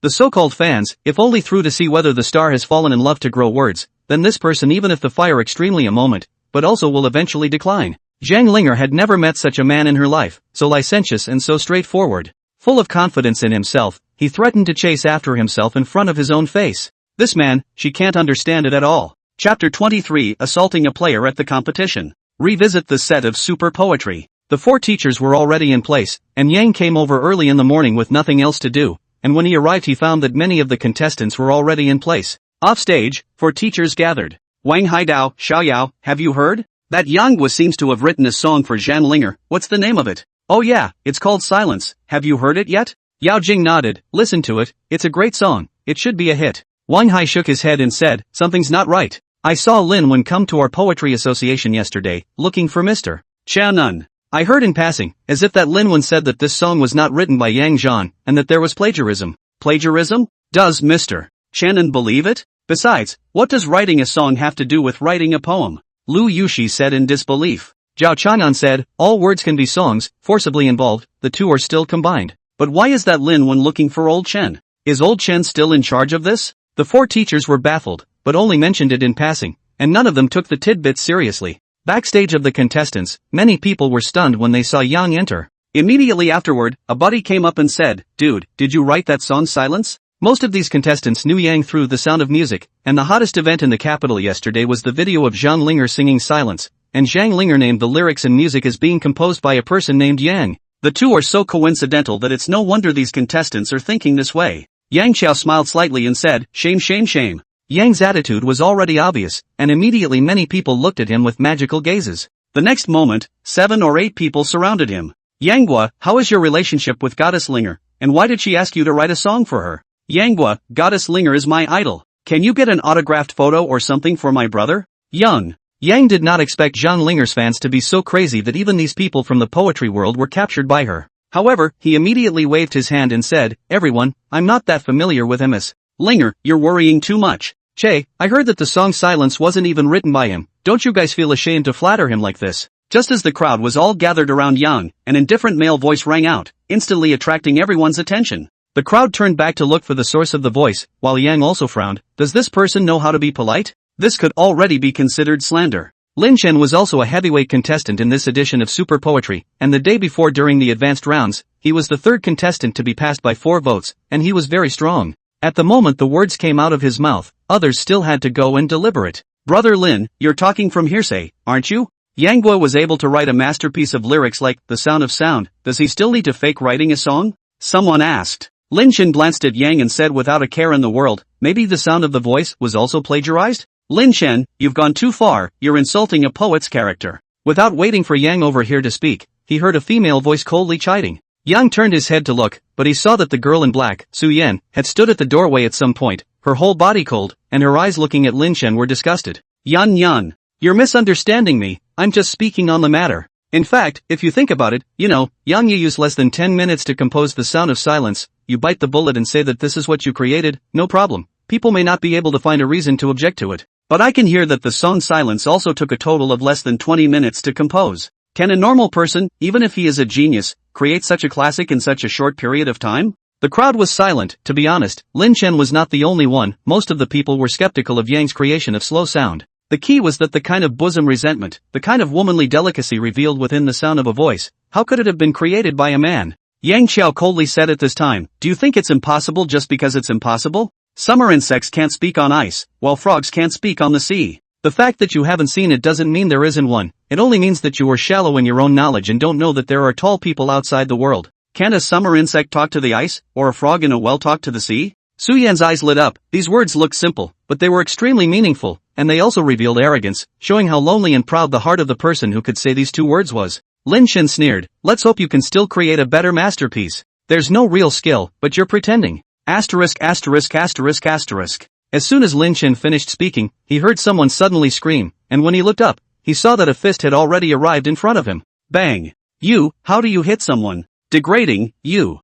The so-called fans, if only through to see whether the star has fallen in love to grow words, then this person even if the fire extremely a moment, but also will eventually decline. Zhang Linger had never met such a man in her life, so licentious and so straightforward. Full of confidence in himself, he threatened to chase after himself in front of his own face. This man, she can't understand it at all. Chapter 23, Assaulting a Player at the Competition. Revisit the set of super poetry. The 4 teachers were already in place, and Yang came over early in the morning with nothing else to do, and when he arrived he found that many of the contestants were already in place. Off stage, 4 teachers gathered. Wang Haidao, Xiaoyao, have you heard? That Yang Guo seems to have written a song for Zhang Linger. What's the name of it? Oh yeah, it's called Silence. Have you heard it yet? Yao Jing nodded. Listen to it, it's a great song, it should be a hit. Wang Hai shook his head and said, something's not right. I saw Lin Wen come to our poetry association yesterday, looking for Mr. Qianan. I heard in passing, as if that Lin Wen said that this song was not written by Yang Zhan, and that there was plagiarism. Plagiarism? Does Mr. Qianan believe it? Besides, what does writing a song have to do with writing a poem? Lu Yushi said in disbelief. Zhao Chanan said, all words can be songs, forcibly involved, the two are still combined. But why is that Lin Wen looking for Old Chen? Is Old Chen still in charge of this? The 4 teachers were baffled, but only mentioned it in passing, and none of them took the tidbits seriously. Backstage of the contestants, many people were stunned when they saw Yang enter. Immediately afterward, a buddy came up and said, dude, did you write that song Silence? Most of these contestants knew Yang through The Sound of Music, and the hottest event in the capital yesterday was the video of Zhang Linger singing Silence, and Zhang Linger named the lyrics and music as being composed by a person named Yang. The two are so coincidental that it's no wonder these contestants are thinking this way. Yang Xiao smiled slightly and said, shame shame shame. Yang's attitude was already obvious, and immediately many people looked at him with magical gazes. The next moment, 7 or 8 people surrounded him. Yang Guo, how is your relationship with Goddess Linger, and why did she ask you to write a song for her? Yang Guo, Goddess Linger is my idol. Can you get an autographed photo or something for my brother? Yang did not expect Zhang Linger's fans to be so crazy that even these people from the poetry world were captured by her. However, he immediately waved his hand and said, everyone, I'm not that familiar with MS. Linger, you're worrying too much. Che, I heard that the song Silence wasn't even written by him. Don't you guys feel ashamed to flatter him like this? Just as the crowd was all gathered around Yang, an indifferent male voice rang out, instantly attracting everyone's attention. The crowd turned back to look for the source of the voice, while Yang also frowned. Does this person know how to be polite? This could already be considered slander. Lin Chen was also a heavyweight contestant in this edition of Super Poetry, and the day before during the advanced rounds, he was the 3rd contestant to be passed by 4 votes, and he was very strong. At the moment the words came out of his mouth, others still had to go and deliver it. Brother Lin, you're talking from hearsay, aren't you? Yang Guo was able to write a masterpiece of lyrics like The Sound of Sound. Does he still need to fake writing a song? Someone asked. Lin Chen glanced at Yang and said without a care in the world, maybe The Sound of the Voice was also plagiarized? Lin Chen, you've gone too far, you're insulting a poet's character. Without waiting for Yang over here to speak, he heard a female voice coldly chiding. Yang turned his head to look, but he saw that the girl in black, Su Yan, had stood at the doorway at some point, her whole body cold, and her eyes looking at Lin Chen were disgusted. Yan, you're misunderstanding me, I'm just speaking on the matter. In fact, if you think about it, Yang you used less than 10 minutes to compose The Sound of Silence, you bite the bullet and say that this is what you created, no problem. People may not be able to find a reason to object to it. But I can hear that the song Silence also took a total of less than 20 minutes to compose. Can a normal person, even if he is a genius, create such a classic in such a short period of time? The crowd was silent. To be honest, Lin Chen was not the only one. Most of the people were skeptical of Yang's creation of slow sound. The key was that the kind of bosom resentment, the kind of womanly delicacy revealed within the sound of a voice, how could it have been created by a man? Yang Qiao coldly said at this time, do you think it's impossible just because it's impossible? Summer insects can't speak on ice, while frogs can't speak on the sea. The fact that you haven't seen it doesn't mean there isn't one, it only means that you are shallow in your own knowledge and don't know that there are tall people outside the world. Can a summer insect talk to the ice, or a frog in a well talk to the sea? Su Yan's eyes lit up. These words looked simple, but they were extremely meaningful, and they also revealed arrogance, showing how lonely and proud the heart of the person who could say these two words was. Lin Chen sneered, let's hope you can still create a better masterpiece. There's no real skill, but you're pretending. Asterisk asterisk asterisk asterisk. As soon as Lin Chen finished speaking, he heard someone suddenly scream, and when he looked up, he saw that a fist had already arrived in front of him. Bang! You, how do you hit someone? Degrading, you.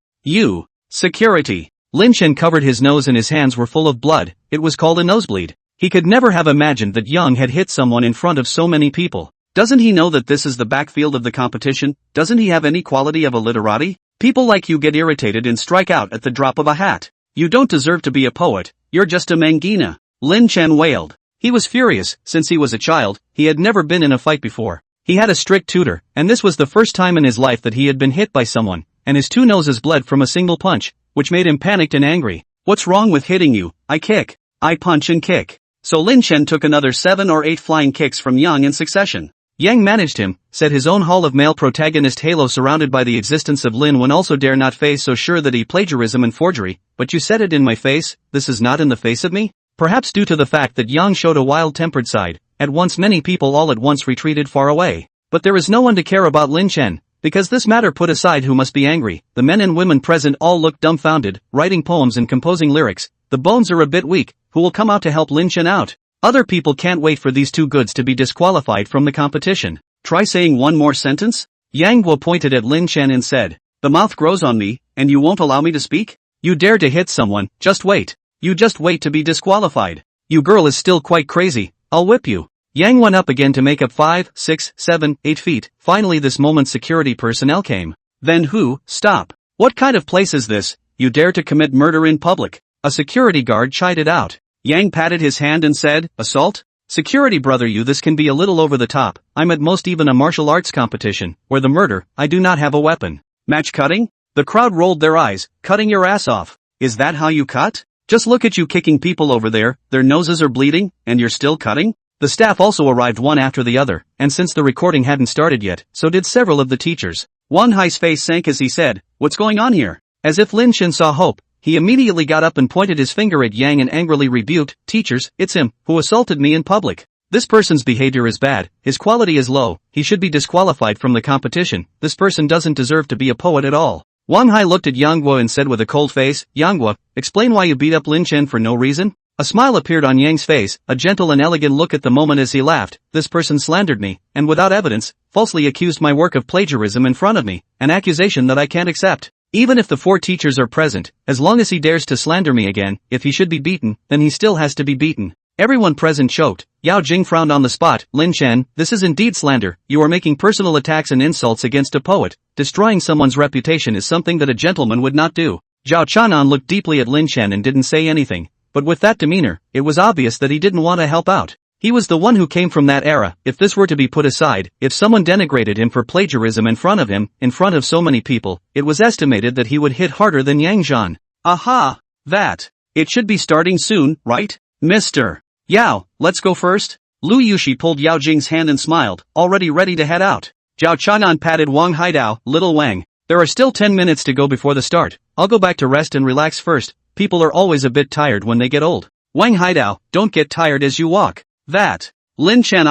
Security. Lin Chen covered his nose and his hands were full of blood. It was called a nosebleed. He could never have imagined that Yang had hit someone in front of so many people. Doesn't he know that this is the backfield of the competition? Doesn't he have any quality of a literati? People like you get irritated and strike out at the drop of a hat. You don't deserve to be a poet, you're just a mangina. Lin Chen wailed. He was furious. Since he was a child, he had never been in a fight before. He had a strict tutor, and this was the first time in his life that he had been hit by someone, and his two noses bled from a single punch, which made him panicked and angry. What's wrong with hitting you? I kick. I punch and kick. So Lin Chen took another 7 or 8 flying kicks from Yang in succession. Yang managed him, said his own hall of male protagonist halo surrounded by the existence of Lin Wen also dare not face so sure that he plagiarism and forgery, but you said it in my face, this is not in the face of me? Perhaps due to the fact that Yang showed a wild-tempered side, at once many people all at once retreated far away. But there is no one to care about Lin Chen, because this matter put aside who must be angry, the men and women present all looked dumbfounded, writing poems and composing lyrics. The bones are a bit weak, who will come out to help Lin Chen out? Other people can't wait for these two goods to be disqualified from the competition. Try saying one more sentence? Yang Guo pointed at Lin Chen and said, the mouth grows on me, and you won't allow me to speak? You dare to hit someone, just wait. You just wait to be disqualified. You girl is still quite crazy, I'll whip you. Yang went up again to make up 5, 6, 7, 8 feet. Finally this moment security personnel came. Then who? Stop. What kind of place is this? You dare to commit murder in public? A security guard chided out. Yang patted his hand and said, assault? Security brother you this can be a little over the top. I'm at most even a martial arts competition, where the murder, I do not have a weapon. Match cutting? The crowd rolled their eyes. Cutting your ass off. Is that how you cut? Just look at you kicking people over there, their noses are bleeding, and you're still cutting? The staff also arrived one after the other, and since the recording hadn't started yet, so did several of the teachers. Wang Hai's face sank as he said, what's going on here? As if Lin Chen saw hope, he immediately got up and pointed his finger at Yang and angrily rebuked, teachers, it's him, who assaulted me in public. This person's behavior is bad, his quality is low, he should be disqualified from the competition, this person doesn't deserve to be a poet at all. Wang Hai looked at Yang Guo and said with a cold face, Yang Guo, explain why you beat up Lin Chen for no reason? A smile appeared on Yang's face, a gentle and elegant look at the moment as he laughed. This person slandered me, and without evidence, falsely accused my work of plagiarism in front of me, an accusation that I can't accept. Even if the 4 teachers are present, as long as he dares to slander me again, if he should be beaten, then he still has to be beaten. Everyone present choked. Yao Jing frowned on the spot. Lin Chen, this is indeed slander. You are making personal attacks and insults against a poet. Destroying someone's reputation is something that a gentleman would not do. Zhao Chanan looked deeply at Lin Chen and didn't say anything. But with that demeanor, it was obvious that he didn't want to help out. He was the one who came from that era. If this were to be put aside, if someone denigrated him for plagiarism in front of him, in front of so many people, it was estimated that he would hit harder than Yang Zhan. Aha! That. It should be starting soon, right? Mr. Yao, let's go first? Lu Yushi pulled Yao Jing's hand and smiled, already ready to head out. Zhao Chanan patted Wang Haidao, little Wang. There are still 10 minutes to go before the start. I'll go back to rest and relax first. People are always a bit tired when they get old. Wang Haidao, don't get tired as you walk. That. Lin Chen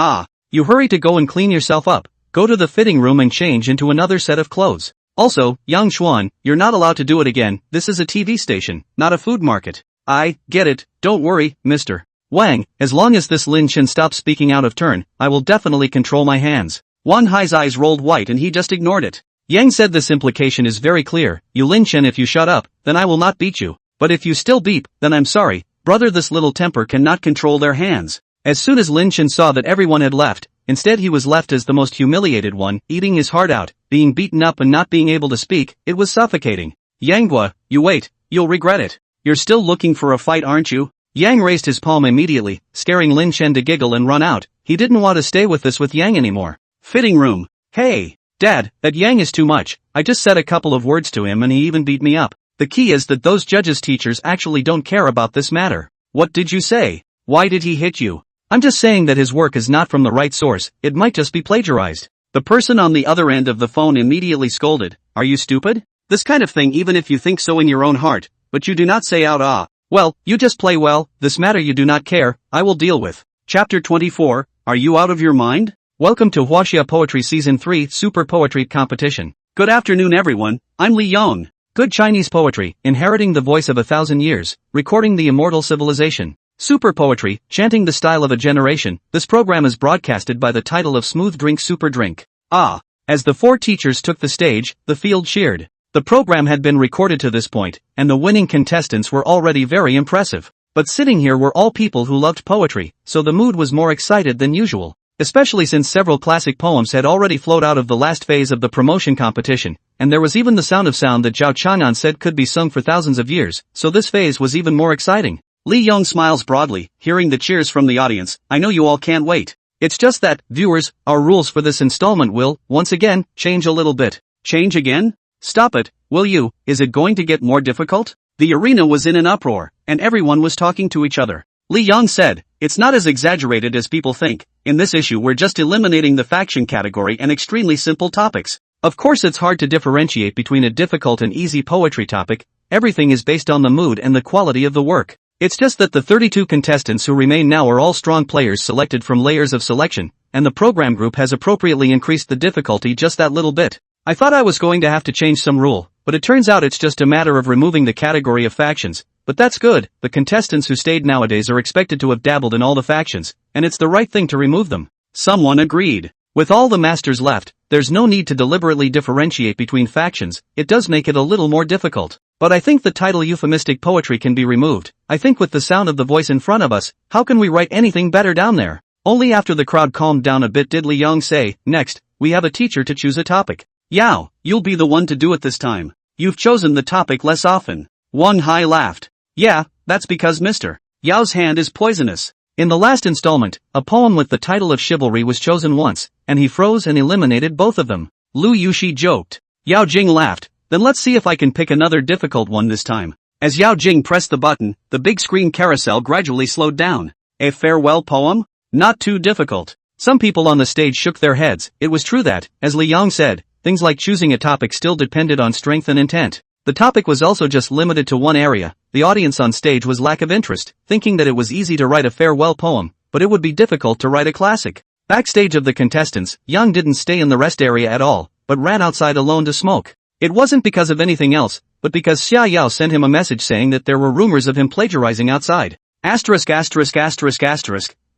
you hurry to go and clean yourself up. Go to the fitting room and change into another set of clothes. Also, Yang Xuan, you're not allowed to do it again. This is a TV station, not a food market. I get it, don't worry, Mr. Wang, as long as this Lin Chen stops speaking out of turn, I will definitely control my hands. Wang Hai's eyes rolled white and he just ignored it. Yang said this implication is very clear. You Lin Chen, if you shut up, then I will not beat you. But if you still beep, then I'm sorry, brother, this little temper cannot control their hands. As soon as Lin Chen saw that everyone had left, instead he was left as the most humiliated one, eating his heart out, being beaten up and not being able to speak. It was suffocating. Yang Gua, you wait, you'll regret it. You're still looking for a fight, aren't you? Yang raised his palm immediately, scaring Lin Chen to giggle and run out. He didn't want to stay with Yang anymore. Fitting room. Hey, Dad, that Yang is too much. I just said a couple of words to him and he even beat me up. The key is that those judges' teachers actually don't care about this matter. What did you say? Why did he hit you? I'm just saying that his work is not from the right source, it might just be plagiarized. The person on the other end of the phone immediately scolded. Are you stupid? This kind of thing, even if you think so in your own heart, but you do not say out well, you just play well, this matter you do not care, I will deal with. Chapter 24, Are you out of your mind? Welcome to Huaxia Poetry Season 3 Super Poetry Competition. Good afternoon everyone, I'm Li Yong. Good Chinese poetry, inheriting the voice of 1,000 years, recording the immortal civilization. Super poetry, chanting the style of a generation. This program is broadcasted by the title of Smooth Drink Super Drink. As the 4 teachers took the stage, the field cheered. The program had been recorded to this point, and the winning contestants were already very impressive. But sitting here were all people who loved poetry, so the mood was more excited than usual. Especially since several classic poems had already flowed out of the last phase of the promotion competition, and there was even the sound that Zhao Chang'an said could be sung for thousands of years, so this phase was even more exciting. Li Yong smiles broadly, hearing the cheers from the audience. I know you all can't wait. It's just that, viewers, our rules for this installment will, once again, change a little bit. Change again? Stop it, will you? Is it going to get more difficult? The arena was in an uproar, and everyone was talking to each other. Li Yong said, it's not as exaggerated as people think. In this issue we're just eliminating the faction category and extremely simple topics. Of course it's hard to differentiate between a difficult and easy poetry topic. Everything is based on the mood and the quality of the work. It's just that the 32 contestants who remain now are all strong players selected from layers of selection, and the program group has appropriately increased the difficulty just that little bit. I thought I was going to have to change some rule, but it turns out it's just a matter of removing the category of factions. But that's good, the contestants who stayed nowadays are expected to have dabbled in all the factions, and it's the right thing to remove them. Someone agreed. With all the masters left, there's no need to deliberately differentiate between factions. It does make it a little more difficult. But I think the title euphemistic poetry can be removed. I think with the sound of the voice in front of us, how can we write anything better down there? Only after the crowd calmed down a bit did Li Yong say, next, we have a teacher to choose a topic. Yao, you'll be the one to do it this time. You've chosen the topic less often. Wang Hai laughed. Yeah, that's because Mr. Yao's hand is poisonous. In the last installment, a poem with the title of Chivalry was chosen once, and he froze and eliminated both of them. Lu Yushi joked. Yao Jing laughed. Then let's see if I can pick another difficult one this time. As Yao Jing pressed the button, the big screen carousel gradually slowed down. A farewell poem? Not too difficult. Some people on the stage shook their heads. It was true that, as Li Yong said, things like choosing a topic still depended on strength and intent. The topic was also just limited to one area. The audience on stage was lack of interest, thinking that it was easy to write a farewell poem, but it would be difficult to write a classic. Backstage of the contestants, Yang didn't stay in the rest area at all, but ran outside alone to smoke. It wasn't because of anything else, but because Xia Yao sent him a message saying that there were rumors of him plagiarizing outside. Asterisk.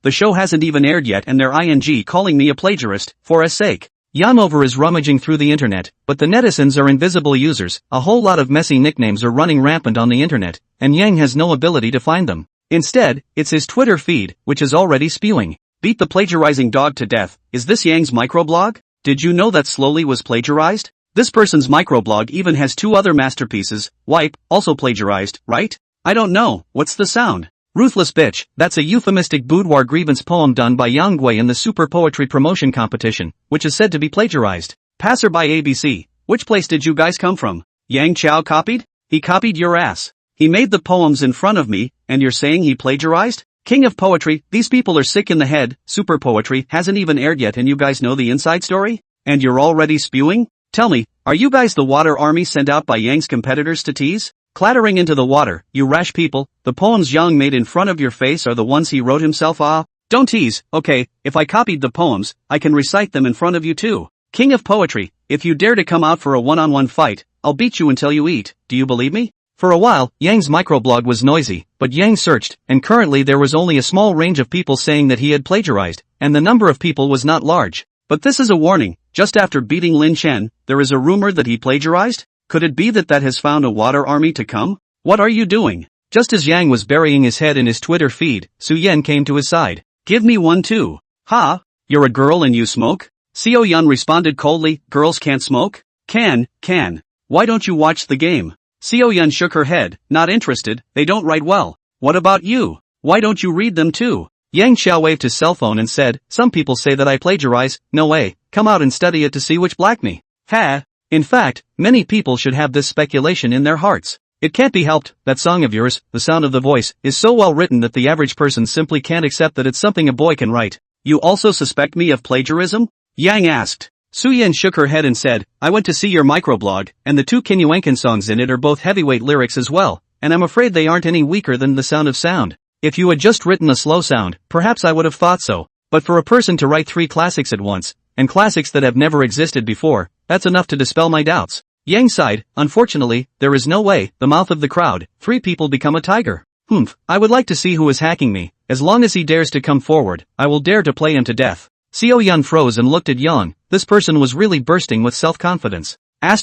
The show hasn't even aired yet and they're calling me a plagiarist, for a sake. Yamover is rummaging through the internet, but the netizens are invisible users. A whole lot of messy nicknames are running rampant on the internet, and Yang has no ability to find them. Instead, it's his Twitter feed, which is already spewing. Beat the plagiarizing dog to death. Is this Yang's microblog? Did you know that Slowly was plagiarized? This person's microblog even has 2 other masterpieces. Wipe, also plagiarized, right? I don't know, what's the sound? Ruthless bitch, that's a euphemistic boudoir grievance poem done by Yang Gui in the Super Poetry Promotion Competition, which is said to be plagiarized. Passerby ABC, which place did you guys come from? Yang Chao copied? He copied your ass. He made the poems in front of me, and you're saying he plagiarized? King of poetry, these people are sick in the head. Super Poetry hasn't even aired yet and you guys know the inside story? And you're already spewing? Tell me, are you guys the water army sent out by Yang's competitors to tease? Clattering into the water, you rash people, the poems Yang made in front of your face are the ones he wrote himself. Don't tease, okay, if I copied the poems, I can recite them in front of you too. King of poetry, if you dare to come out for a one-on-one fight, I'll beat you until you eat, do you believe me? For a while, Yang's microblog was noisy, but Yang searched, and currently there was only a small range of people saying that he had plagiarized, and the number of people was not large. But this is a warning, just after beating Lin Chen, there is a rumor that he plagiarized? Could it be that has found a water army to come? What are you doing? Just as Yang was burying his head in his Twitter feed, Su Yan came to his side. Give me one too. Ha, you're a girl and you smoke? Seo Yun responded coldly, girls can't smoke? Can. Why don't you watch the game? Seo Yun shook her head, not interested, they don't write well. What about you? Why don't you read them too? Yang Xiao waved his cell phone and said, some people say that I plagiarize, no way, come out and study it to see which black me. Ha! In fact, many people should have this speculation in their hearts. It can't be helped, that song of yours, The Sound of the Voice, is so well written that the average person simply can't accept that it's something a boy can write. You also suspect me of plagiarism? Yang asked. Suyen shook her head and said, I went to see your microblog, and the two Kinyuenkan songs in it are both heavyweight lyrics as well, and I'm afraid they aren't any weaker than The Sound of Sound. If you had just written a slow sound, perhaps I would have thought so, but for a person to write 3 classics at once, and classics that have never existed before, that's enough to dispel my doubts. Yang sighed, unfortunately, there is no way, the mouth of the crowd, 3 people become a tiger. I would like to see who is hacking me, as long as he dares to come forward, I will dare to play him to death. Seo Yun froze and looked at Yang, this person was really bursting with self-confidence. Is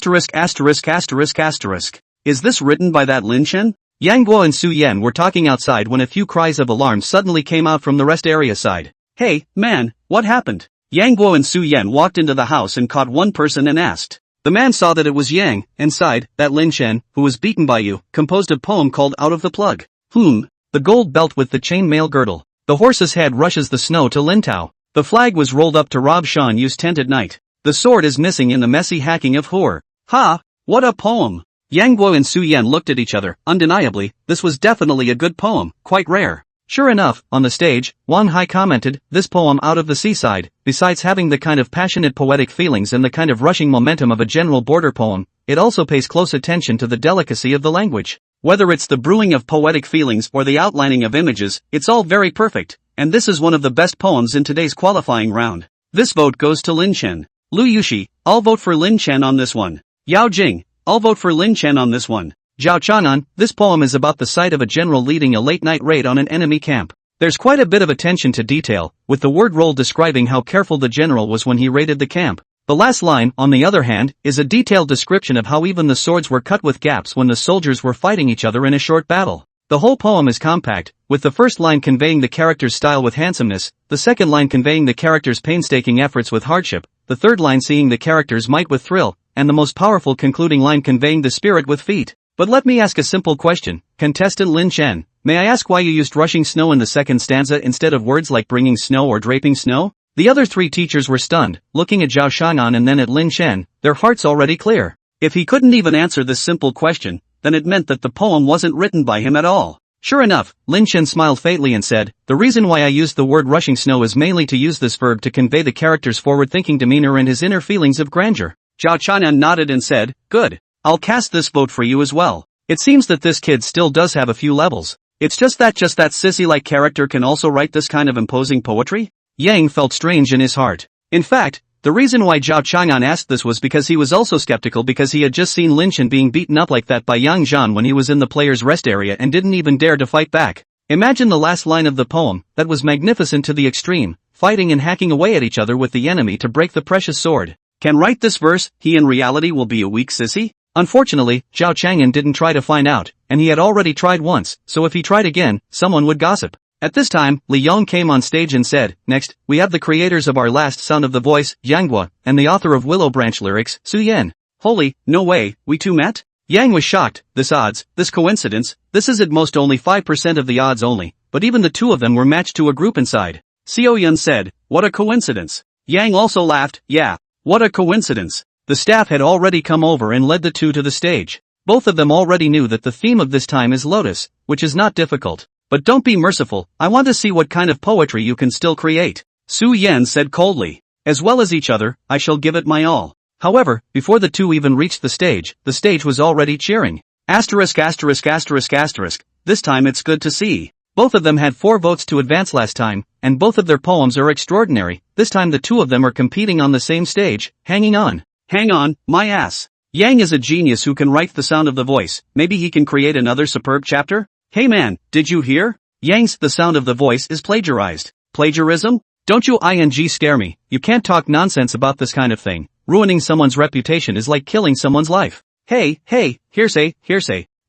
this written by that Lin Chen? Yang Guo and Su Yan were talking outside when a few cries of alarm suddenly came out from the rest area side. Hey, man, what happened? Yang Guo and Su Yan walked into the house and caught one person and asked. The man saw that it was Yang, and sighed, that Lin Chen, who was beaten by you, composed a poem called Out of the Plug. The gold belt with the chain mail girdle. The horse's head rushes the snow to Lin Tao. The flag was rolled up to rob Shan Yu's tent at night. The sword is missing in the messy hacking of Hur. Ha! What a poem! Yang Guo and Su Yan looked at each other. Undeniably, this was definitely a good poem, quite rare. Sure enough, on the stage, Wang Hai commented, this poem Out of the Seaside, besides having the kind of passionate poetic feelings and the kind of rushing momentum of a general border poem, it also pays close attention to the delicacy of the language. Whether it's the brewing of poetic feelings or the outlining of images, it's all very perfect, and this is one of the best poems in today's qualifying round. This vote goes to Lin Chen. Lu Yushi, I'll vote for Lin Chen on this one. Yao Jing, I'll vote for Lin Chen on this one. Zhao Chang'an, this poem is about the sight of a general leading a late-night raid on an enemy camp. There's quite a bit of attention to detail, with the word roll describing how careful the general was when he raided the camp. The last line, on the other hand, is a detailed description of how even the swords were cut with gaps when the soldiers were fighting each other in a short battle. The whole poem is compact, with the first line conveying the character's style with handsomeness, the second line conveying the character's painstaking efforts with hardship, the third line seeing the character's might with thrill, and the most powerful concluding line conveying the spirit with feat. But let me ask a simple question, contestant Lin Chen, may I ask why you used rushing snow in the second stanza instead of words like bringing snow or draping snow? The other 3 teachers were stunned, looking at Zhao Chang'an and then at Lin Chen, their hearts already clear. If he couldn't even answer this simple question, then it meant that the poem wasn't written by him at all. Sure enough, Lin Chen smiled faintly and said, the reason why I used the word rushing snow is mainly to use this verb to convey the character's forward-thinking demeanor and his inner feelings of grandeur. Zhao Chang'an nodded and said, good. I'll cast this vote for you as well. It seems that this kid still does have a few levels. It's just that sissy-like character can also write this kind of imposing poetry? Yang felt strange in his heart. In fact, the reason why Zhao Chang'an asked this was because he was also skeptical because he had just seen Lin Chen being beaten up like that by Yang Zhan when he was in the player's rest area and didn't even dare to fight back. Imagine the last line of the poem, that was magnificent to the extreme, fighting and hacking away at each other with the enemy to break the precious sword. Can write this verse, he in reality will be a weak sissy? Unfortunately, Zhao Chang'an didn't try to find out, and he had already tried once, so if he tried again, someone would gossip. At this time, Li Yong came on stage and said, next, we have the creators of our last Sound of the Voice, Yang Guo, and the author of Willow Branch lyrics, Su Yan. Holy, no way, we two met? Yang was shocked, this odds, this coincidence, this is at most only 5% of the odds only, but even the two of them were matched to a group inside. Seo Yun said, what a coincidence. Yang also laughed, yeah, what a coincidence. The staff had already come over and led the two to the stage. Both of them already knew that the theme of this time is lotus, which is not difficult. But don't be merciful, I want to see what kind of poetry you can still create. Su Yan said coldly. As well as each other, I shall give it my all. However, before the two even reached the stage was already cheering. Asterisk. This time it's good to see. Both of them had 4 votes to advance last time, and both of their poems are extraordinary. This time the two of them are competing on the same stage, hanging on. Hang on, my ass. Yang is a genius who can write the Sound of the Voice, maybe he can create another superb chapter? Hey man, did you hear? Yang's The Sound of the Voice is plagiarized. Plagiarism? Don't you scare me, you can't talk nonsense about this kind of thing. Ruining someone's reputation is like killing someone's life. Hey, hearsay.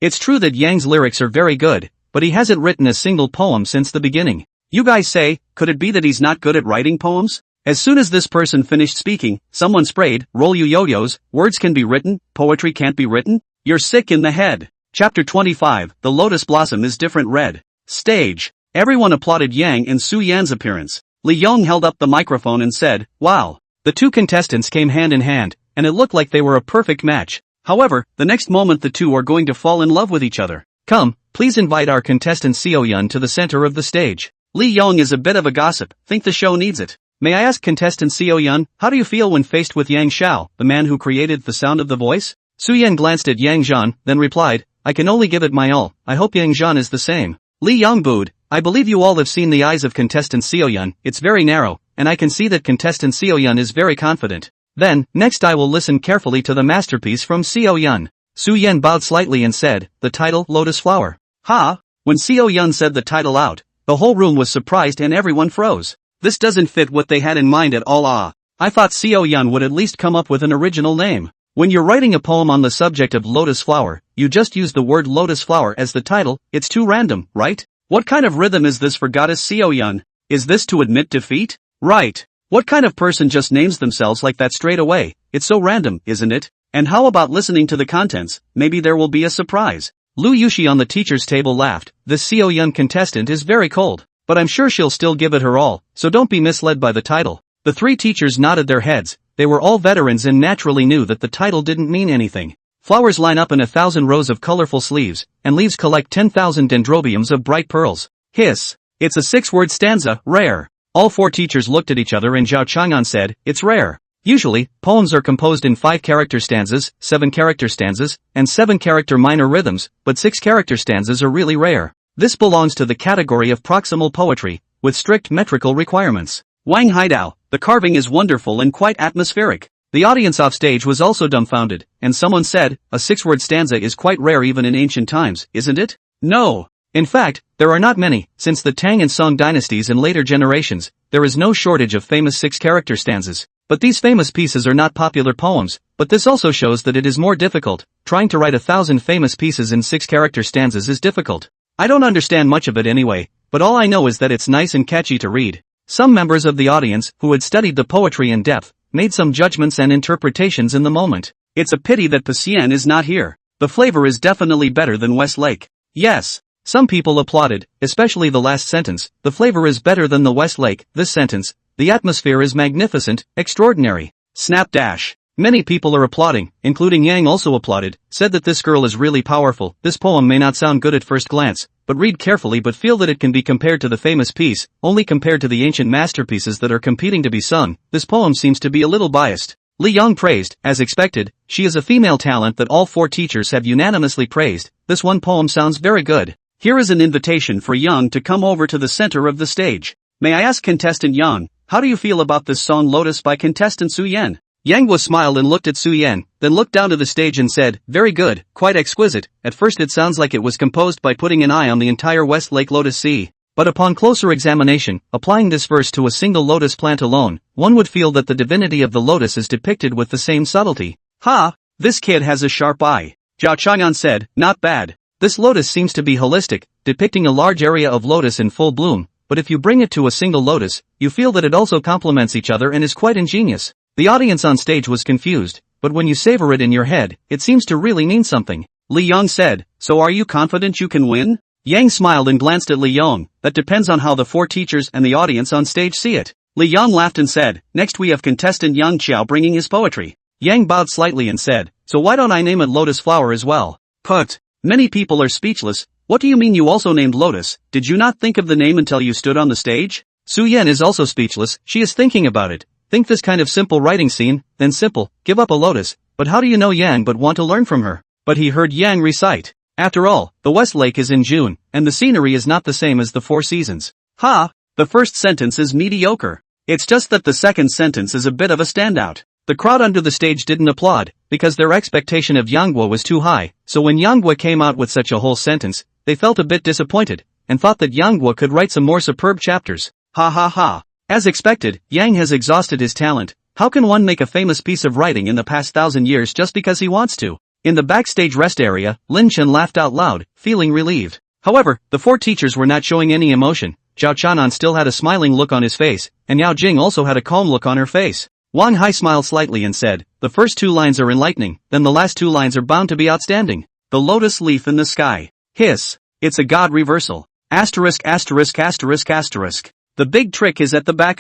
It's true that Yang's lyrics are very good, but he hasn't written a single poem since the beginning. You guys say, could it be that he's not good at writing poems? As soon as this person finished speaking, someone sprayed, roll you yo-yos, words can be written, poetry can't be written? You're sick in the head. Chapter 25, The Lotus Blossom is Different Red. Stage. Everyone applauded Yang and Su Yan's appearance. Li Yong held up the microphone and said, wow. The two contestants came hand in hand, and it looked like they were a perfect match. However, the next moment the two are going to fall in love with each other. Come, please invite our contestant Seo Yun to the center of the stage. Li Yong is a bit of a gossip, think the show needs it. May I ask contestant Seo Yun, how do you feel when faced with Yang Xiao, the man who created the sound of the voice? Su Yan glanced at Yang Zhan, then replied, I can only give it my all, I hope Yang Zhan is the same. Li Yong booed, I believe you all have seen the eyes of contestant Seo Yun, it's very narrow, and I can see that contestant Seo Yun is very confident. Then, next I will listen carefully to the masterpiece from Seo Yun. Su Yan bowed slightly and said, the title, Lotus Flower. Ha! When Seo Yun said the title out, the whole room was surprised and everyone froze. This doesn't fit what they had in mind at all. I thought Seo Yun would at least come up with an original name. When you're writing a poem on the subject of lotus flower, you just use the word lotus flower as the title, it's too random, right? What kind of rhythm is this for goddess Seo Yun? Is this to admit defeat? Right. What kind of person just names themselves like that straight away? It's so random, isn't it? And how about listening to the contents, maybe there will be a surprise. Lu Yushi on the teacher's table laughed, this Seo Yun contestant is very cold, but I'm sure she'll still give it her all, so don't be misled by the title. The three teachers nodded their heads, they were all veterans and naturally knew that the title didn't mean anything. Flowers line up in 1,000 rows of colorful sleeves, and leaves collect 10,000 dendrobiums of bright pearls. Hiss. It's a 6-word stanza, rare. All four teachers looked at each other and Zhao Chang'an said, it's rare. Usually, poems are composed in 5-character stanzas, 7-character stanzas, and 7-character minor rhythms, but 6-character stanzas are really rare. This belongs to the category of proximal poetry, with strict metrical requirements. Wang Haidao, the carving is wonderful and quite atmospheric. The audience offstage was also dumbfounded, and someone said, a 6-word stanza is quite rare even in ancient times, isn't it? No. In fact, there are not many, since the Tang and Song dynasties and later generations, there is no shortage of famous 6-character stanzas. But these famous pieces are not popular poems, but this also shows that it is more difficult. Trying to write 1,000 famous pieces in 6-character stanzas is difficult. I don't understand much of it anyway, but all I know is that it's nice and catchy to read. Some members of the audience, who had studied the poetry in depth, made some judgments and interpretations in the moment. It's a pity that Pasian is not here. The flavor is definitely better than Westlake. Yes. Some people applauded, especially the last sentence, the flavor is better than the Westlake, this sentence, the atmosphere is magnificent, extraordinary. Snapdash. Many people are applauding, including Yang also applauded, said that this girl is really powerful. This poem may not sound good at first glance, but read carefully but feel that it can be compared to the famous piece, only compared to the ancient masterpieces that are competing to be sung. This poem seems to be a little biased. Li Yong praised, as expected, she is a female talent that all four teachers have unanimously praised. This one poem sounds very good. Here is an invitation for Yang to come over to the center of the stage. May I ask contestant Yang, how do you feel about this song Lotus by contestant Su Yan? Yang Guo smiled and looked at Su Yan, then looked down to the stage and said, very good, quite exquisite. At first it sounds like it was composed by putting an eye on the entire Westlake Lotus Sea. But upon closer examination, applying this verse to a single lotus plant alone, one would feel that the divinity of the lotus is depicted with the same subtlety. Ha! This kid has a sharp eye. Zhao Chang'an said, not bad. This lotus seems to be holistic, depicting a large area of lotus in full bloom, but if you bring it to a single lotus, you feel that it also complements each other and is quite ingenious. The audience on stage was confused, but when you savor it in your head, it seems to really mean something. Li Yong said, so are you confident you can win? Yang smiled and glanced at Li Yong, that depends on how the four teachers and the audience on stage see it. Li Yong laughed and said, next we have contestant Yang Qiao bringing his poetry. Yang bowed slightly and said, so why don't I name it Lotus Flower as well? Put. Many people are speechless. What do you mean you also named Lotus? Did you not think of the name until you stood on the stage? Su Yan is also speechless, she is thinking about it. Think this kind of simple writing scene, then simple, give up a lotus, but how do you know Yang but want to learn from her? But he heard Yang recite. After all, the Westlake is in June, and the scenery is not the same as the Four Seasons. Ha! The first sentence is mediocre. It's just that the second sentence is a bit of a standout. The crowd under the stage didn't applaud, because their expectation of Yang Guo was too high, so when Yang Guo came out with such a whole sentence, they felt a bit disappointed, and thought that Yang Guo could write some more superb chapters. Ha ha ha. As expected, Yang has exhausted his talent. How can one make a famous piece of writing in the past 1,000 years just because he wants to? In the backstage rest area, Lin Chen laughed out loud, feeling relieved. However, the four teachers were not showing any emotion. Zhao Chanan still had a smiling look on his face, and Yao Jing also had a calm look on her face. Wang Hai smiled slightly and said, "The first two lines are enlightening, then the last two lines are bound to be outstanding. The lotus leaf in the sky. Hiss. It's a god reversal. Asterisk asterisk asterisk asterisk. The big trick is at the back.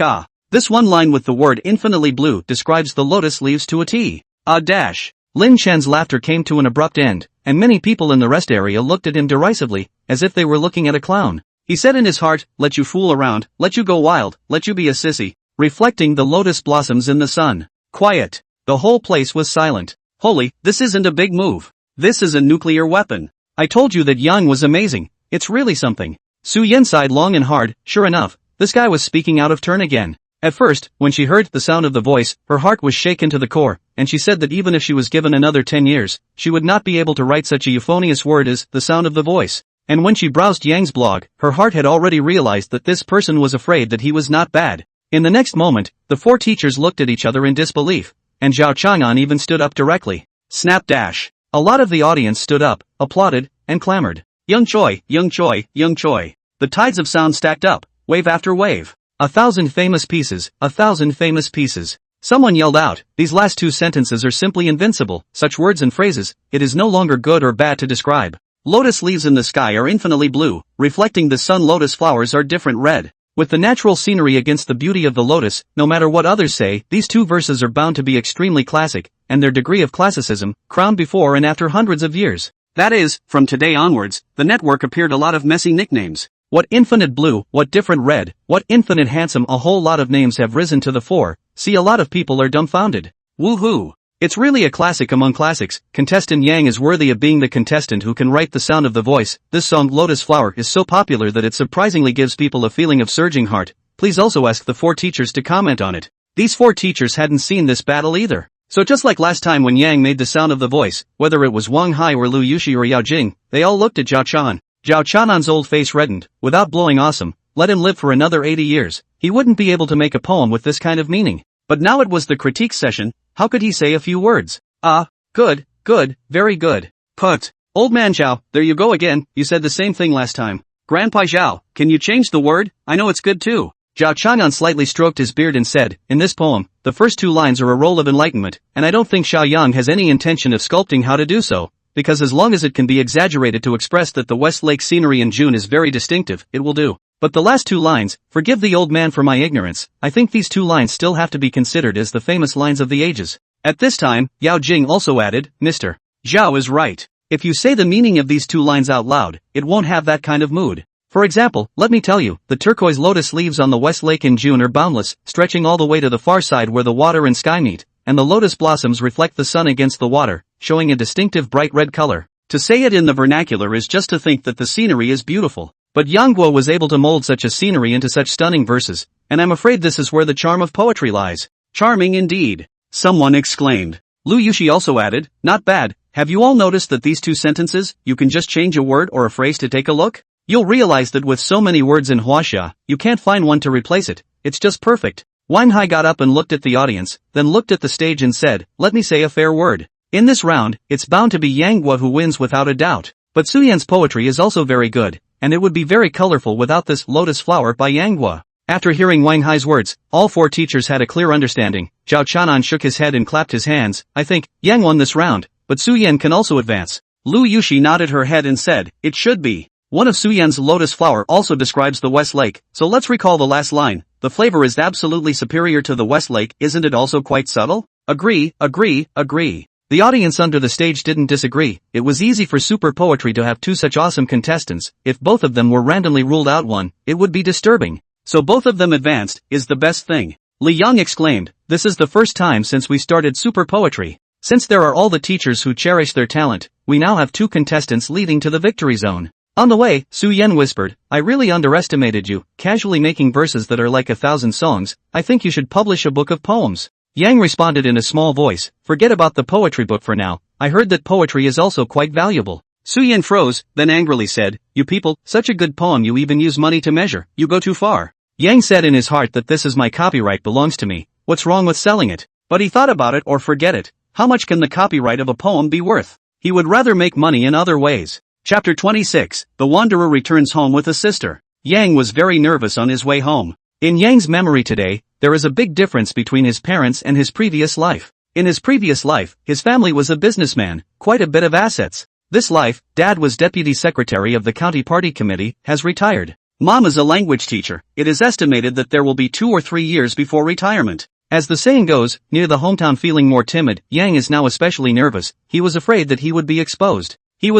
This one line with the word infinitely blue describes the lotus leaves to a T. Dash." Lin Chen's laughter came to an abrupt end, and many people in the rest area looked at him derisively, as if they were looking at a clown. He said in his heart, "Let you fool around, let you go wild, let you be a sissy," reflecting the lotus blossoms in the sun. Quiet. The whole place was silent. Holy, this isn't a big move. This is a nuclear weapon. I told you that Yang was amazing. It's really something. Su Yan sighed long and hard. Sure enough, this guy was speaking out of turn again. At first, when she heard the sound of the voice, her heart was shaken to the core, and she said that even if she was given another 10 years, she would not be able to write such a euphonious word as the sound of the voice. And when she browsed Yang's blog, her heart had already realized that this person was afraid that he was not bad. In the next moment, the four teachers looked at each other in disbelief, and Zhao Chang'an even stood up directly. Snap dash. A lot of the audience stood up, applauded, and clamored. Young Choi, Young Choi, Young Choi. The tides of sound stacked up, wave after wave. 1,000 famous pieces, 1,000 famous pieces. Someone yelled out, "These last two sentences are simply invincible, such words and phrases, it is no longer good or bad to describe. Lotus leaves in the sky are infinitely blue, reflecting the sun. Lotus flowers are different red. With the natural scenery against the beauty of the lotus, no matter what others say, these two verses are bound to be extremely classic, and their degree of classicism, crowned before and after hundreds of years. That is, from today onwards, the network appeared a lot of messy nicknames. What infinite blue, what different red, what infinite handsome, a whole lot of names have risen to the fore. See, a lot of people are dumbfounded. Woohoo! It's really a classic among classics. Contestant Yang is worthy of being the contestant who can write the sound of the voice. This song Lotus Flower is so popular that it surprisingly gives people a feeling of surging heart. Please also ask the four teachers to comment on it. These four teachers hadn't seen this battle either. So just like last time when Yang made the sound of the voice, whether it was Wang Hai or Lu Yushi or Yao Jing, they all looked at Zhao Chan. Zhao Chanan's old face reddened. Without blowing awesome, let him live for another 80 years. He wouldn't be able to make a poem with this kind of meaning. But now it was the critique session. How could he say a few words? Good, very good. Put. Old man Zhao, there you go again, you said the same thing last time. Grandpa Zhao, can you change the word? I know it's good too. Zhao Chang'an slightly stroked his beard and said, in this poem, the first two lines are a roll of enlightenment, and I don't think Xiao Yang has any intention of sculpting how to do so. Because as long as it can be exaggerated to express that the West Lake scenery in June is very distinctive, it will do. But the last two lines, forgive the old man for my ignorance, I think these two lines still have to be considered as the famous lines of the ages. At this time, Yao Jing also added, Mr. Zhao is right. If you say the meaning of these two lines out loud, it won't have that kind of mood. For example, let me tell you, the turquoise lotus leaves on the West Lake in June are boundless, stretching all the way to the far side where the water and sky meet, and the lotus blossoms reflect the sun against the water, showing a distinctive bright red color. To say it in the vernacular is just to think that the scenery is beautiful. But Yang Guo was able to mold such a scenery into such stunning verses, and I'm afraid this is where the charm of poetry lies. Charming indeed. Someone exclaimed. Lu Yushi also added, not bad. Have you all noticed that these two sentences, you can just change a word or a phrase to take a look? You'll realize that with so many words in Huaxia, you can't find one to replace it. It's just perfect. Wang Hai got up and looked at the audience, then looked at the stage and said, let me say a fair word. In this round, it's bound to be Yang Guo who wins without a doubt. But Su Yan's poetry is also very good, and it would be very colorful without this lotus flower by Yang Guo. After hearing Wang Hai's words, all four teachers had a clear understanding. Zhao Chanan shook his head and clapped his hands. I think, Yang won this round, but Su Yan can also advance. Lu Yushi nodded her head and said, it should be. One of Su Yan's lotus flower also describes the West Lake, so let's recall the last line. The flavor is absolutely superior to the West Lake, isn't it also quite subtle? Agree. The audience under the stage didn't disagree. It was easy for super poetry to have two such awesome contestants. If both of them were randomly ruled out one, it would be disturbing. So both of them advanced, is the best thing. Li Yang exclaimed, this is the first time since we started super poetry. Since there are all the teachers who cherish their talent, we now have two contestants leading to the victory zone. On the way, Su Yan whispered, I really underestimated you, casually making verses that are like 1,000 songs. I think you should publish a book of poems. Yang responded in a small voice, forget about the poetry book for now, I heard that poetry is also quite valuable. Su Yan froze, then angrily said, you people, such a good poem you even use money to measure, you go too far. Yang said in his heart that this is my copyright belongs to me, what's wrong with selling it? But he thought about it or forget it, how much can the copyright of a poem be worth? He would rather make money in other ways. Chapter 26, The Wanderer returns home with a sister. Yang was very nervous on his way home. In Yang's memory today, there is a big difference between his parents and his previous life. In his previous life, his family was a businessman, quite a bit of assets. This life, Dad was deputy secretary of the county party committee, has retired. Mom is a language teacher. It is estimated that there will be 2 or 3 years before retirement. As the saying goes, near the hometown feeling more timid, Yang is now especially nervous. He was afraid that he would be exposed. He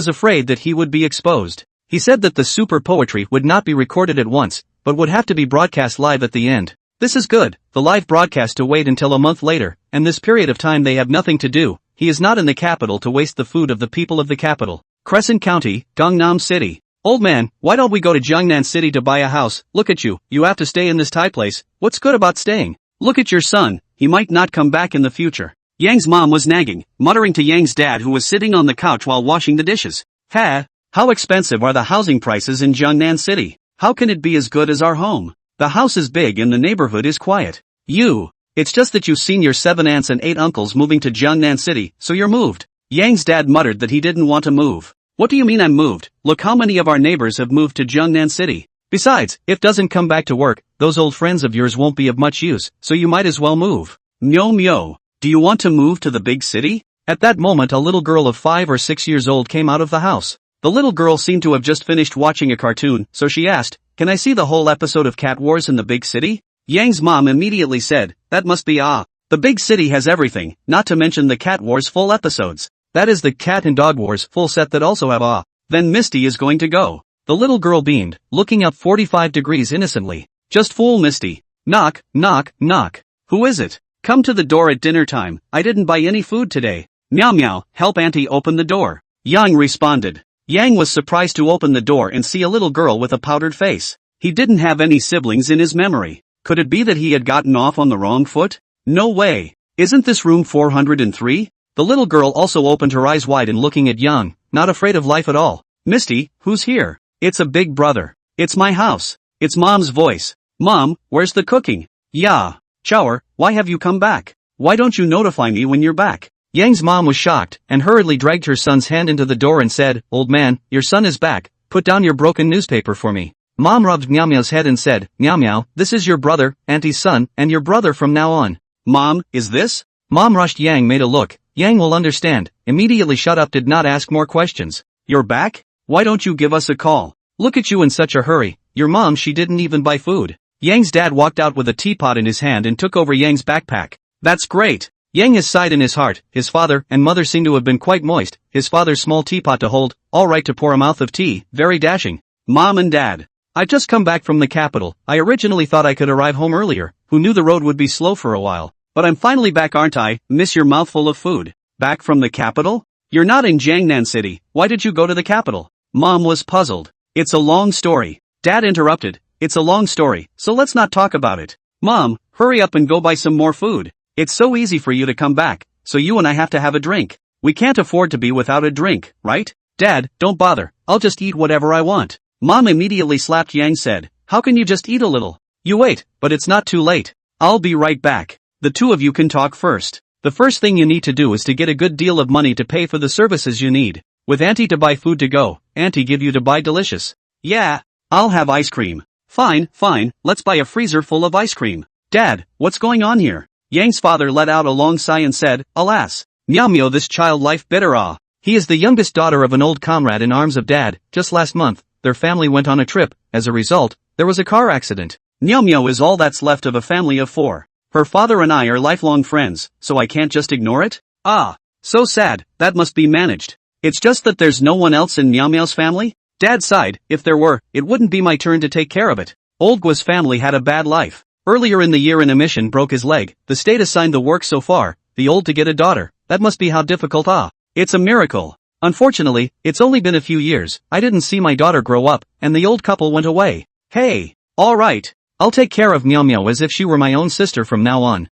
said that the super poetry would not be recorded at once, but would have to be broadcast live at the end. This is good, the live broadcast to wait until a month later, and this period of time they have nothing to do. He is not in the capital to waste the food of the people of the capital. Crescent County, Gangnam City. Old man, why don't we go to Jiangnan City to buy a house? Look at you, you have to stay in this Thai place. What's good about staying? Look at your son, he might not come back in the future. Yang's mom was nagging, muttering to Yang's dad who was sitting on the couch while washing the dishes. How expensive are the housing prices in Jiangnan City? How can it be as good as our home? The house is big and the neighborhood is quiet. It's just that you've seen your 7 aunts and 8 uncles moving to Jiangnan City, so you're moved. Yang's dad muttered that he didn't want to move. What do you mean I'm moved? Look how many of our neighbors have moved to Jiangnan City. Besides, if doesn't come back to work, those old friends of yours won't be of much use, so you might as well move. Myo. Do you want to move to the big city? At that moment a little girl of 5 or 6 years old came out of the house. The little girl seemed to have just finished watching a cartoon, so she asked, "Can I see the whole episode of Cat Wars in the big city?" Yang's mom immediately said, "That must be the big city has everything, not to mention the Cat Wars full episodes. That is the Cat and Dog Wars full set that also have Then Misty is going to go." The little girl beamed, looking up 45 degrees innocently. "Just fool Misty. Knock, knock, knock. Who is it? Come to the door at dinner time, I didn't buy any food today. Meow meow, help auntie open the door." Yang responded. Yang was surprised to open the door and see a little girl with a powdered face. He didn't have any siblings in his memory. Could it be that he had gotten off on the wrong foot? No way. Isn't this room 403? The little girl also opened her eyes wide and looking at Yang, not afraid of life at all. "Misty, who's here?" "It's a big brother. It's my house." It's Mom's voice. "Mom, where's the cooking?" "Yeah. Chower, why have you come back? Why don't you notify me when you're back?" Yang's mom was shocked, and hurriedly dragged her son's hand into the door and said, "Old man, your son is back, put down your broken newspaper for me." Mom rubbed Meow Meow's head and said, "Meow Meow, this is your brother, auntie's son, and your brother from now on." "Mom, is this?" Mom rushed Yang made a look. "Yang will understand," immediately shut up, did not ask more questions. "You're back? Why don't you give us a call? Look at you in such a hurry, your mom she didn't even buy food." Yang's dad walked out with a teapot in his hand and took over Yang's backpack. "That's great." Yang has sighed in his heart. His father and mother seem to have been quite moist, his father's small teapot to hold, all right to pour a mouth of tea, very dashing. "Mom and Dad, I've just come back from the capital. I originally thought I could arrive home earlier, who knew the road would be slow for a while. But I'm finally back, aren't I? Miss your mouthful of food." "Back from the capital? You're not in Jiangnan City, why did you go to the capital?" Mom was puzzled. "It's a long story." Dad interrupted. "It's a long story, so let's not talk about it. Mom, hurry up and go buy some more food. It's so easy for you to come back, so you and I have to have a drink. We can't afford to be without a drink, right? Dad, don't bother, I'll just eat whatever I want." Mom immediately slapped Yang, said, "How can you just eat a little? You wait, but it's not too late. I'll be right back. The two of you can talk first. The first thing you need to do is to get a good deal of money to pay for the services you need. With auntie to buy food to go, auntie give you to buy delicious." "Yeah, I'll have ice cream." Fine, let's buy a freezer full of ice cream." "Dad, what's going on here?" Yang's father let out a long sigh and said, "Alas, Meow Meow, this child life bitter ah. He is the youngest daughter of an old comrade in arms of Dad. Just last month, their family went on a trip. As a result, there was a car accident. Meow Meow is all that's left of a family of 4. Her father and I are lifelong friends, so I can't just ignore it? Ah, so sad, that must be managed. It's just that there's no one else in Meow Meow's family?" Dad sighed. "If there were, it wouldn't be my turn to take care of it. Old Gua's family had a bad life. Earlier in the year an emission broke his leg, the state assigned the work so far, the old to get a daughter. That must be how difficult It's a miracle. Unfortunately, it's only been a few years, I didn't see my daughter grow up, and the old couple went away. Hey, alright, I'll take care of Meow Meow as if she were my own sister from now on."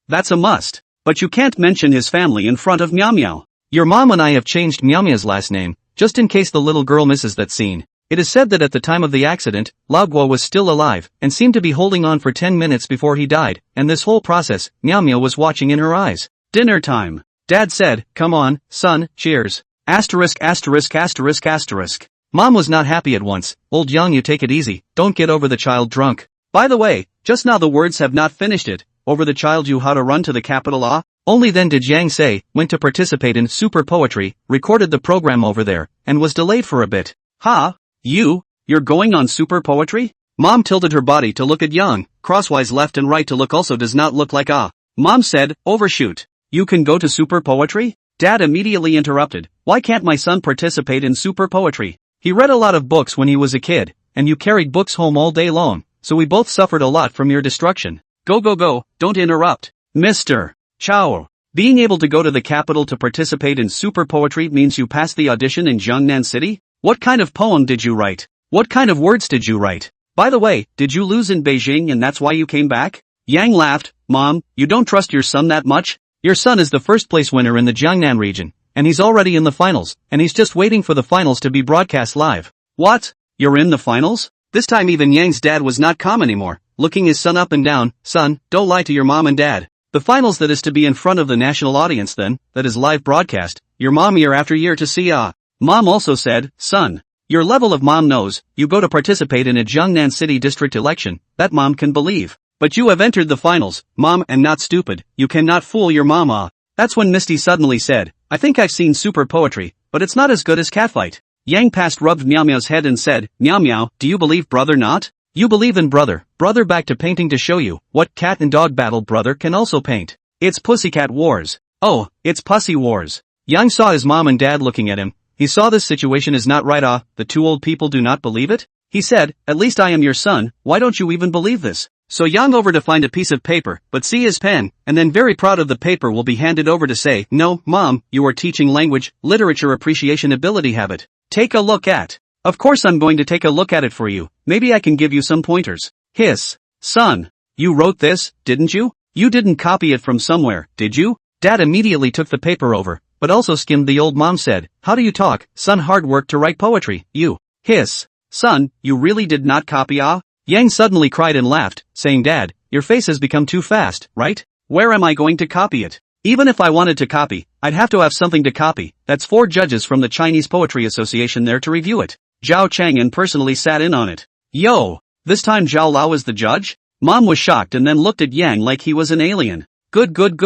That's a must. But you can't mention his family in front of Meow Meow. "Your mom and I have changed Meow Meow's last name, just in case the little girl misses that scene. It is said that at the time of the accident, Lao Guo was still alive, and seemed to be holding on for 10 minutes before he died, and this whole process, Meow Meow was watching in her eyes." "Dinner time." Dad said, "Come on, son, cheers." Asterisk asterisk asterisk asterisk. Mom was not happy at once. Old Yang, you take it easy, don't get over the child drunk. By the way, just now the words have not finished it. Over the child you how to run to the capital ah? Only then did Yang say, went to participate in super poetry, recorded the program over there, and was delayed for a bit. Ha? You're going on super poetry? Mom tilted her body to look at Yang, crosswise left and right to look also does not look like ah. Mom said, overshoot. You can go to super poetry? Dad immediately interrupted, why can't my son participate in super poetry? He read a lot of books when he was a kid, and you carried books home all day long, so we both suffered a lot from your destruction. Go, don't interrupt. Mr. Chao. Being able to go to the capital to participate in super poetry means you passed the audition in Jiangnan City? What kind of poem did you write? What kind of words did you write? By the way, did you lose in Beijing and that's why you came back? Yang laughed, Mom, you don't trust your son that much? Your son is the first place winner in the Jiangnan region, and he's already in the finals, and he's just waiting for the finals to be broadcast live. What? You're in the finals? This time even Yang's dad was not calm anymore, looking his son up and down. Son, don't lie to your mom and dad. The finals that is to be in front of the national audience then, that is live broadcast, your mom year after year to see ah. Mom also said, son, your level of mom knows, you go to participate in a Jiangnan City district election, that mom can believe. But you have entered the finals, mom, and not stupid, you cannot fool your mama. That's when Misty suddenly said, I think I've seen super poetry, but it's not as good as catfight. Yang passed rubbed Meow Meow's head and said, Meow Meow, do you believe brother not? You believe in brother back to painting to show you, what cat and dog battle brother can also paint. It's Pussycat Wars. Oh, it's Pussy Wars. Yang saw his mom and dad looking at him. He saw this situation is not right ah, the two old people do not believe it? He said, at least I am your son, why don't you even believe this? So Yang over to find a piece of paper, but see his pen, and then very proud of the paper will be handed over to say, no, mom, you are teaching language, literature appreciation ability habit. Take a look at. Of course I'm going to take a look at it for you, maybe I can give you some pointers. Hiss. Son. You wrote this, didn't you? You didn't copy it from somewhere, did you? Dad immediately took the paper over, but also skimmed the old mom said, how do you talk, son hard work to write poetry, you. Hiss. Son, you really did not copy ah? Yang suddenly cried and laughed, saying Dad, your face has become too fast, right? Where am I going to copy it? Even if I wanted to copy, I'd have to have something to copy. That's 4 judges from the Chinese Poetry Association there to review it. Zhao Chang'an personally sat in on it. Yo! This time Zhao Lao is the judge? Mom was shocked and then looked at Yang like he was an alien. Good. Good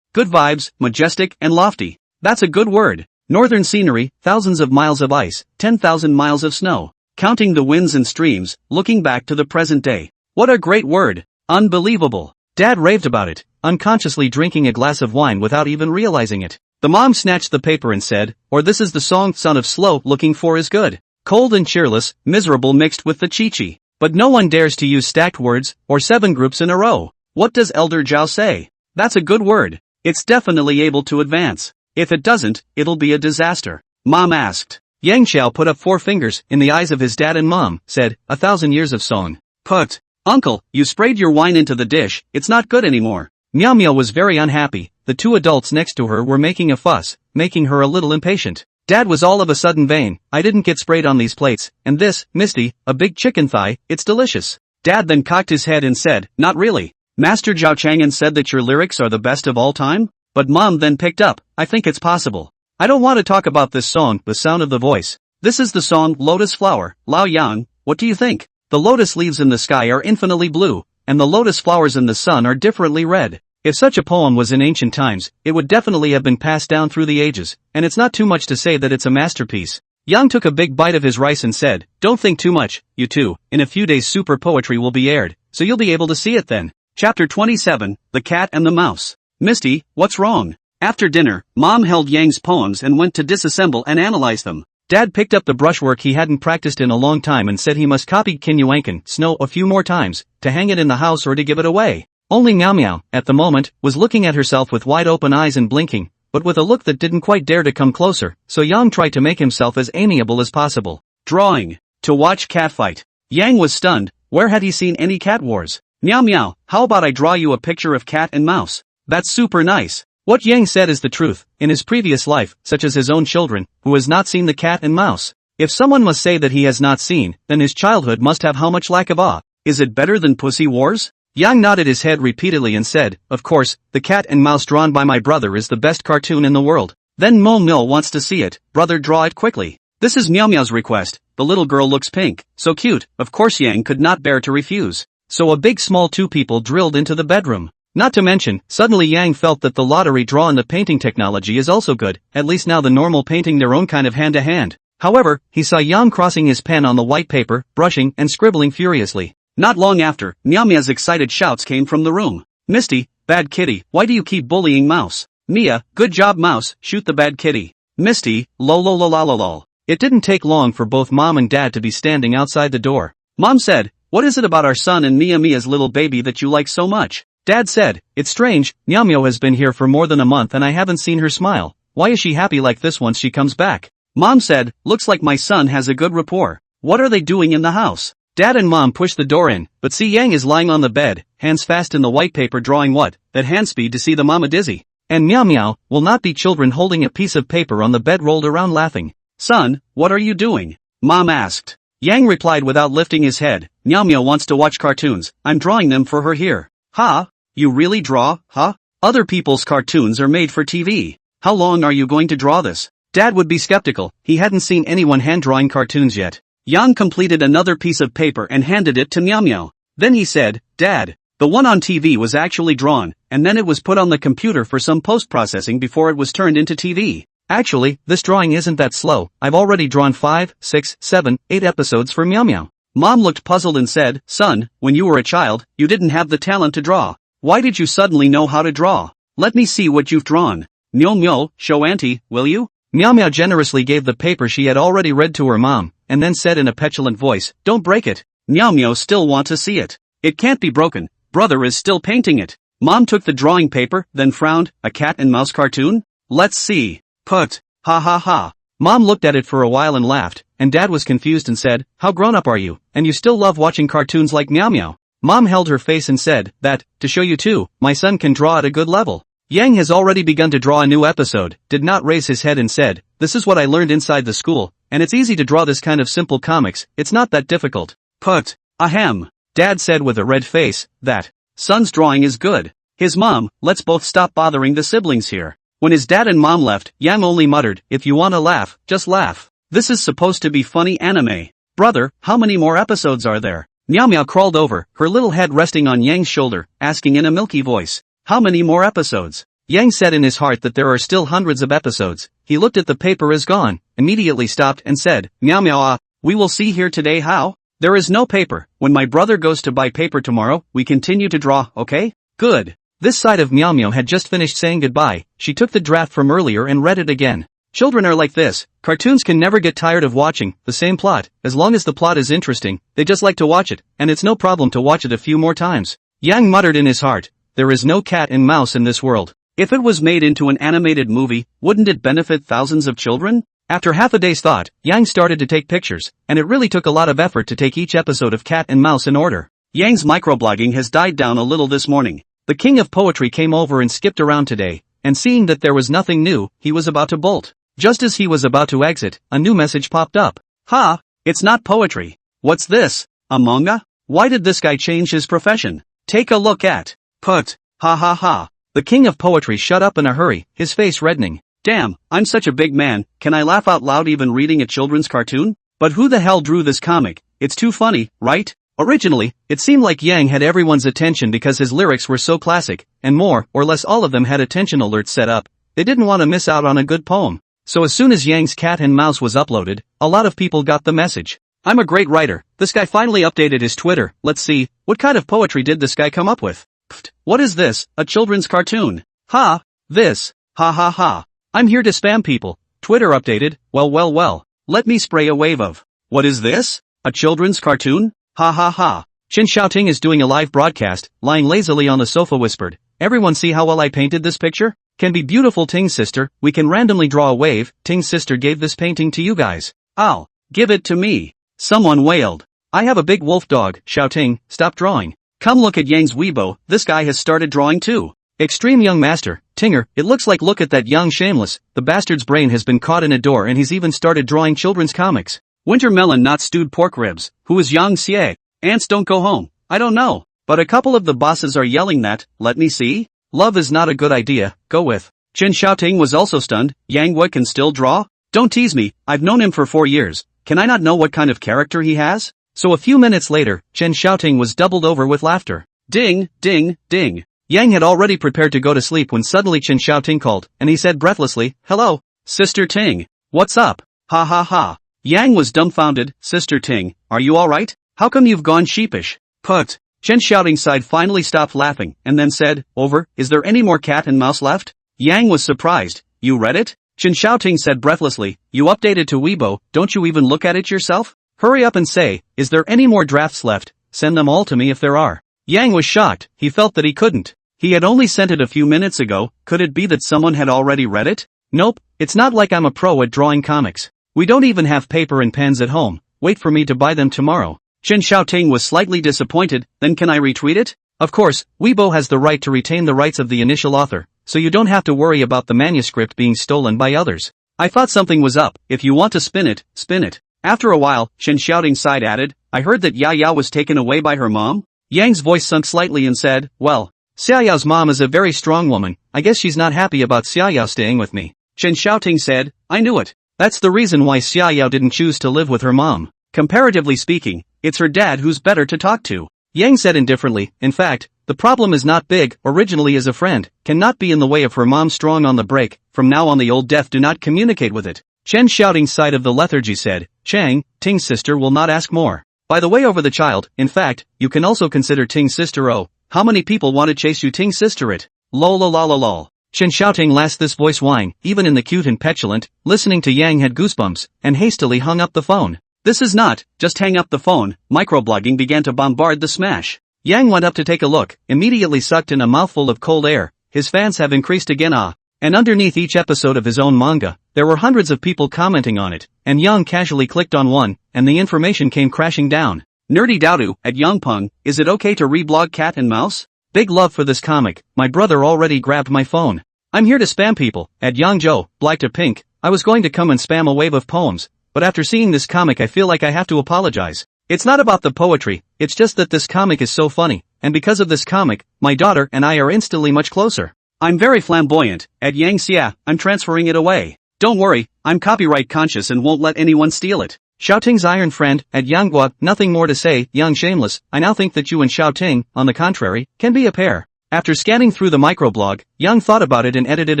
vibes, majestic and lofty. That's a good word. Northern scenery, thousands of miles of ice, 10,000 miles of snow. Counting the winds and streams, looking back to the present day. What a great word. Unbelievable. Dad raved about it, unconsciously drinking a glass of wine without even realizing it. The mom snatched the paper and said, or this is the song son of slow looking for is good. Cold and cheerless, miserable mixed with the chi-chi. But no one dares to use stacked words, or 7 groups in a row. What does Elder Zhao say? That's a good word. It's definitely able to advance. If it doesn't, it'll be a disaster. Mom asked. Yang Xiao put up 4 fingers in the eyes of his dad and mom, said, 1,000 years of song. Put. Uncle, you sprayed your wine into the dish, it's not good anymore. Meow Meow was very unhappy, the 2 adults next to her were making a fuss, making her a little impatient. Dad was all of a sudden vain, I didn't get sprayed on these plates, and this, Misty, a big chicken thigh, it's delicious. Dad then cocked his head and said, not really. Master Zhao Chang'an said that your lyrics are the best of all time? But mom then picked up, I think it's possible. I don't want to talk about this song, the sound of the voice. This is the song Lotus Flower, Lao Yang, what do you think? The lotus leaves in the sky are infinitely blue, and the lotus flowers in the sun are differently red. If such a poem was in ancient times, it would definitely have been passed down through the ages, and it's not too much to say that it's a masterpiece. Yang took a big bite of his rice and said, don't think too much, you two, in a few days super poetry will be aired, so you'll be able to see it then. Chapter 27, The Cat and the Mouse. Misty, what's wrong? After dinner, Mom held Yang's poems and went to disassemble and analyze them. Dad picked up the brushwork he hadn't practiced in a long time and said he must copy Kinyuankan Snow a few more times, to hang it in the house or to give it away. Only Meow Meow, at the moment, was looking at herself with wide open eyes and blinking, but with a look that didn't quite dare to come closer, so Yang tried to make himself as amiable as possible. Drawing. To watch catfight. Yang was stunned, where had he seen any cat wars? Meow Meow, how about I draw you a picture of cat and mouse? That's super nice. What Yang said is the truth, in his previous life, such as his own children, who has not seen the cat and mouse. If someone must say that he has not seen, then his childhood must have how much lack of awe. Is it better than Pussy Wars? Yang nodded his head repeatedly and said, of course, the cat and mouse drawn by my brother is the best cartoon in the world. Then Mo Mill wants to see it, brother draw it quickly. This is Meow Meow's request, the little girl looks pink, so cute, of course Yang could not bear to refuse. So a big small two people drilled into the bedroom. Not to mention, suddenly Yang felt that the lottery draw in the painting technology is also good, at least now the normal painting their own kind of hand to hand. However, he saw Yang crossing his pen on the white paper, brushing and scribbling furiously. Not long after, Meow Meow's excited shouts came from the room. Misty, bad kitty, why do you keep bullying Mouse? Mia, good job Mouse, shoot the bad kitty. Misty, lol. It didn't take long for both Mom and Dad to be standing outside the door. Mom said, what is it about our son and Mia's little baby that you like so much? Dad said, it's strange, Meow Meow has been here for more than a month and I haven't seen her smile. Why is she happy like this once she comes back? Mom said, looks like my son has a good rapport. What are they doing in the house? Dad and Mom pushed the door in, but see Yang is lying on the bed, hands fast in the white paper drawing what? That hand speed to see the mama dizzy. And Meow Meow will not be children holding a piece of paper on the bed rolled around laughing. Son, what are you doing? Mom asked. Yang replied without lifting his head, Meow Meow wants to watch cartoons, I'm drawing them for her here. Ha? You really draw, huh? Other people's cartoons are made for TV. How long are you going to draw this? Dad would be skeptical, he hadn't seen anyone hand-drawing cartoons yet. Yang completed another piece of paper and handed it to Meow Meow. Then he said, Dad, the one on TV was actually drawn, and then it was put on the computer for some post-processing before it was turned into TV. Actually, this drawing isn't that slow, I've already drawn 5, 6, 7, 8 episodes for Meow Meow. Mom looked puzzled and said, Son, when you were a child, you didn't have the talent to draw. Why did you suddenly know how to draw? Let me see what you've drawn. Meow, show Auntie, will you? Meow Meow generously gave the paper she had already read to her mom, and then said in a petulant voice, don't break it. Meow Meow still want to see it. It can't be broken, brother is still painting it. Mom took the drawing paper, then frowned, a cat and mouse cartoon? Let's see. Put. Ha. Mom looked at it for a while and laughed, and Dad was confused and said, how grown up are you, and you still love watching cartoons like Meow Meow? Mom held her face and said, that, to show you too, my son can draw at a good level. Yang has already begun to draw a new episode, did not raise his head and said, this is what I learned inside the school, and it's easy to draw this kind of simple comics, it's not that difficult. Put. Ahem. Dad said with a red face, that, son's drawing is good. His mom, let's both stop bothering the siblings here. When his dad and mom left, Yang only muttered, if you wanna laugh, just laugh. This is supposed to be funny anime. Brother, how many more episodes are there? Meow Meow crawled over, her little head resting on Yang's shoulder, asking in a milky voice. How many more episodes? Yang said in his heart that there are still hundreds of episodes. He looked at the paper as gone, immediately stopped and said, Meow Meow we will see here today how? There is no paper. When my brother goes to buy paper tomorrow, we continue to draw, okay? Good. This side of Meow Meow had just finished saying goodbye, she took the draft from earlier and read it again. Children are like this, cartoons can never get tired of watching the same plot, as long as the plot is interesting, they just like to watch it, and it's no problem to watch it a few more times. Yang muttered in his heart, there is no cat and mouse in this world. If it was made into an animated movie, wouldn't it benefit thousands of children? After half a day's thought, Yang started to take pictures, and it really took a lot of effort to take each episode of Cat and Mouse in order. Yang's microblogging has died down a little this morning. The king of poetry came over and skipped around today, and seeing that there was nothing new, he was about to bolt. Just as he was about to exit, a new message popped up. Ha! It's not poetry. What's this? A manga? Why did this guy change his profession? Take a look at. Put. Ha. The king of poetry shut up in a hurry, his face reddening. Damn, I'm such a big man, can I laugh out loud even reading a children's cartoon? But who the hell drew this comic? It's too funny, right? Originally, it seemed like Yang had everyone's attention because his lyrics were so classic, and more or less all of them had attention alerts set up. They didn't want to miss out on a good poem. So as soon as Yang's Cat and Mouse was uploaded, a lot of people got the message. I'm a great writer, this guy finally updated his Twitter, let's see, what kind of poetry did this guy come up with? Pfft, what is this, a children's cartoon? Ha, this, ha. I'm here to spam people, Twitter updated, well, let me spray a wave of. What is this? A children's cartoon? Ha. Chin Xiaoting is doing a live broadcast, lying lazily on the sofa whispered, everyone see how well I painted this picture? Can be beautiful Ting's sister, we can randomly draw a wave, Ting's sister gave this painting to you guys. I'll give it to me. Someone wailed. I have a big wolf dog, Xiaoting, stop drawing. Come look at Yang's Weibo, this guy has started drawing too. Extreme young master, Tinger, it looks like look at that young shameless, the bastard's brain has been caught in a door and he's even started drawing children's comics. Winter melon not stewed pork ribs, who is Yang Xie? Ants don't go home, I don't know, but a couple of the bosses are yelling that, let me see? Love is not a good idea, go with. Chen Xiaoting was also stunned. Yang Wu can still draw? Don't tease me, I've known him for 4 years. Can I not know what kind of character he has? So a few minutes later, Chen Xiaoting was doubled over with laughter. Ding, ding, ding. Yang had already prepared to go to sleep when suddenly Chen Xiaoting called, and he said breathlessly, "Hello, Sister Ting. What's up? Ha ha ha." Yang was dumbfounded. "Sister Ting, are you alright? How come you've gone sheepish?" "Put." Chen Xiaoting's side finally stopped laughing, and then said, "Over, is there any more cat and mouse left?" Yang was surprised. "You read it?" Chen Xiaoting said breathlessly, "You updated to Weibo, don't you even look at it yourself? Hurry up and say, is there any more drafts left? Send them all to me if there are." Yang was shocked, he felt that he couldn't. He had only sent it a few minutes ago. Could it be that someone had already read it? Nope, it's not like I'm a pro at drawing comics. We don't even have paper and pens at home. Wait for me to buy them tomorrow. Chen Xiaoting was slightly disappointed. Then can I retweet it? Of course, Weibo has the right to retain the rights of the initial author, so you don't have to worry about the manuscript being stolen by others. I thought something was up. If you want to spin it, spin it. After a while, Chen Xiaoting's side added, "I heard that Yaya was taken away by her mom?" Yang's voice sunk slightly and said, "Well, Xiaoyao's mom is a very strong woman. I guess she's not happy about Xiaoyao staying with me." Chen Xiaoting said, "I knew it. That's the reason why Xiaoyao didn't choose to live with her mom. Comparatively speaking, it's her dad who's better to talk to." Yang said indifferently, "In fact, the problem is not big. Originally as a friend, cannot be in the way of her mom strong on the break. From now on the old deaf do not communicate with it." Chen Xiaoting's side of the lethargy said, "Chang, Ting's sister will not ask more. By the way over the child, in fact, you can also consider Ting's sister. Oh, how many people want to chase you Ting's sister it? Lol lol lol lol." Chen Xiaoting last this voice whine, even in the cute and petulant, listening to Yang had goosebumps, and hastily hung up the phone. This is not, just hang up the phone. Microblogging began to bombard the smash. Yang went up to take a look, immediately sucked in a mouthful of cold air. His fans have increased again and underneath each episode of his own manga, there were hundreds of people commenting on it, and Yang casually clicked on one, and the information came crashing down. Nerdy Dowdu, at Yangpeng, is it okay to reblog Cat and Mouse? Big love for this comic, my brother already grabbed my phone. I'm here to spam people, at Yangzhou, Black to Pink. I was going to come and spam a wave of poems, but after seeing this comic I feel like I have to apologize. It's not about the poetry, it's just that this comic is so funny, and because of this comic, my daughter and I are instantly much closer. I'm very flamboyant, at Yang Xia, I'm transferring it away. Don't worry, I'm copyright conscious and won't let anyone steal it. Xiaoting's iron friend, at Yanghua, nothing more to say. Young shameless, I now think that you and Xiaoting, on the contrary, can be a pair. After scanning through the microblog, Yang thought about it and edited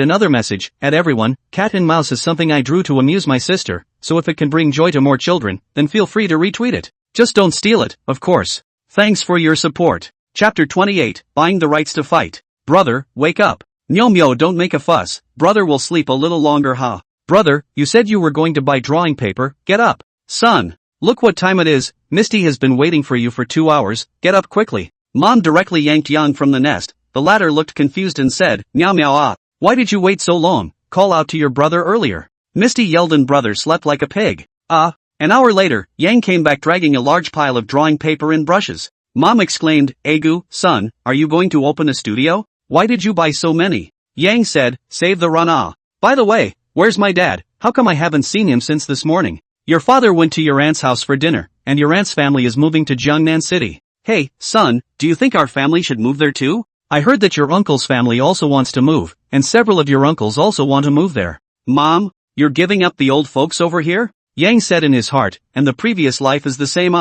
another message, at everyone, Cat and Mouse is something I drew to amuse my sister, so if it can bring joy to more children, then feel free to retweet it. Just don't steal it, of course. Thanks for your support. Chapter 28, Buying the Rights to Fight. Brother, wake up. Myo, don't make a fuss. Brother will sleep a little longer, huh? Brother, you said you were going to buy drawing paper. Get up. Son, look what time it is. Misty has been waiting for you for 2 hours. Get up quickly. Mom directly yanked Yang from the nest. The latter looked confused and said, "Meow meow ah. Why did you wait so long? Call out to your brother earlier." Misty yelled and brother slept like a pig. An hour later, Yang came back dragging a large pile of drawing paper and brushes. Mom exclaimed, "Egu, son, are you going to open a studio? Why did you buy so many?" Yang said, "Save the run. By the way, where's my dad? How come I haven't seen him since this morning?" "Your father went to your aunt's house for dinner, and your aunt's family is moving to Jiangnan City." "Hey, son, do you think our family should move there too? I heard that your uncle's family also wants to move, and several of your uncles also want to move there." "Mom, you're giving up the old folks over here?" Yang said in his heart, "and the previous life is the same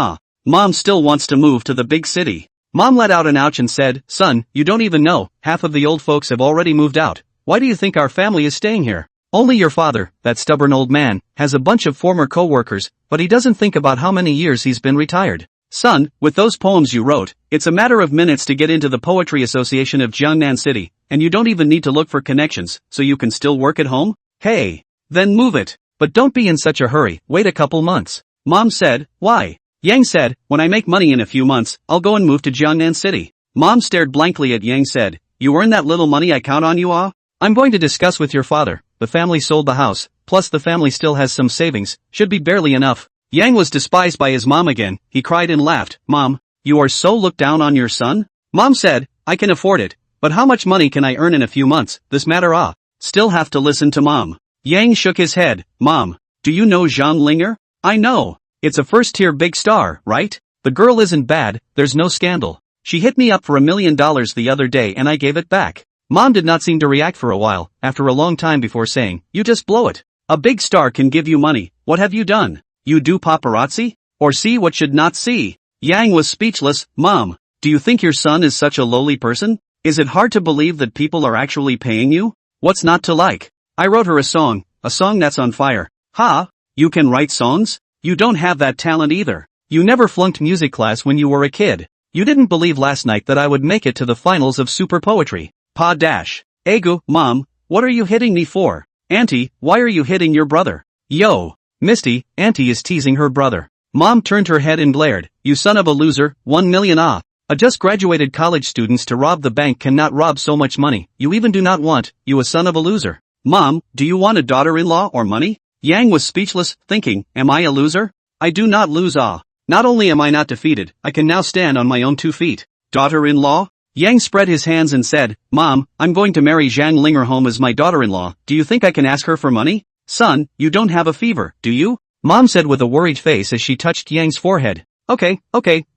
Mom still wants to move to the big city." Mom let out an ouch and said, "Son, you don't even know, half of the old folks have already moved out. Why do you think our family is staying here? Only your father, that stubborn old man, has a bunch of former co-workers, but he doesn't think about how many years he's been retired. Son, with those poems you wrote, it's a matter of minutes to get into the Poetry Association of Jiangnan City, and you don't even need to look for connections, so you can still work at home? Hey, then move it. But don't be in such a hurry, wait a couple months." Mom said, "Why?" Yang said, "When I make money in a few months, I'll go and move to Jiangnan City." Mom stared blankly at Yang said, "You earn that little money I count on you I'm going to discuss with your father. The family sold the house, plus the family still has some savings, should be barely enough." Yang was despised by his mom again. He cried and laughed. "Mom, you are so looked down on your son?" Mom said, "I can afford it, but how much money can I earn in a few months? This matter Still have to listen to Mom." Yang shook his head. "Mom, do you know Zhang Linger?" "I know. It's a first-tier big star, right? The girl isn't bad, there's no scandal. She hit me up for $1 million the other day and I gave it back." Mom did not seem to react for a while, after a long time before saying, "You just blow it. A big star can give you money, what have you done? You do paparazzi? Or see what should not see?" Yang was speechless. "Mom, do you think your son is such a lowly person? Is it hard to believe that people are actually paying you? What's not to like? I wrote her a song that's on fire." "Ha? You can write songs? You don't have that talent either. You never flunked music class when you were a kid. You didn't believe last night that I would make it to the finals of super poetry. Pa dash. Egu, Mom, what are you hitting me for? Auntie, why are you hitting your brother? Yo. Misty, Auntie is teasing her brother." Mom turned her head and glared. "You son of a loser, 1 million ah. A just graduated college students to rob the bank cannot rob so much money, you even do not want, you a son of a loser. Mom, do you want a daughter-in-law or money?" Yang was speechless, thinking, am I a loser? I do not lose ah. Not only am I not defeated, I can now stand on my own 2 feet. Daughter-in-law? Yang spread his hands and said, "Mom, I'm going to marry Zhang Lingerholm as my daughter-in-law, do you think I can ask her for money?" "Son, you don't have a fever, do you?" Mom said with a worried face as she touched Yang's forehead. Okay,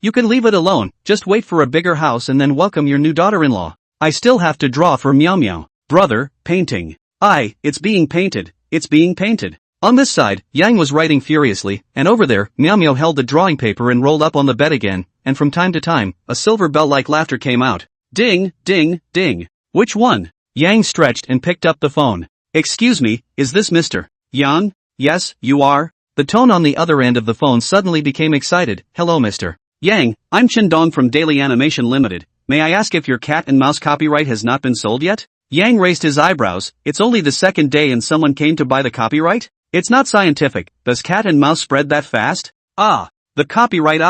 you can leave it alone, just wait for a bigger house and then welcome your new daughter-in-law. I still have to draw for Meow Meow. Brother, painting. It's being painted. On this side, Yang was writing furiously, and over there, Meow Meow held the drawing paper and rolled up on the bed again, and from time to time, a silver bell-like laughter came out. Ding, ding, ding. Which one? Yang stretched and picked up the phone. Excuse me, is this Mr. Yang? Yes, you are. The tone on the other end of the phone suddenly became excited. Hello Mr. Yang, I'm Chendong from Daily Animation Limited. May I ask if your cat and mouse copyright has not been sold yet? Yang raised his eyebrows. It's only the second day and someone came to buy the copyright? It's not scientific. Does cat and mouse spread that fast? The copyright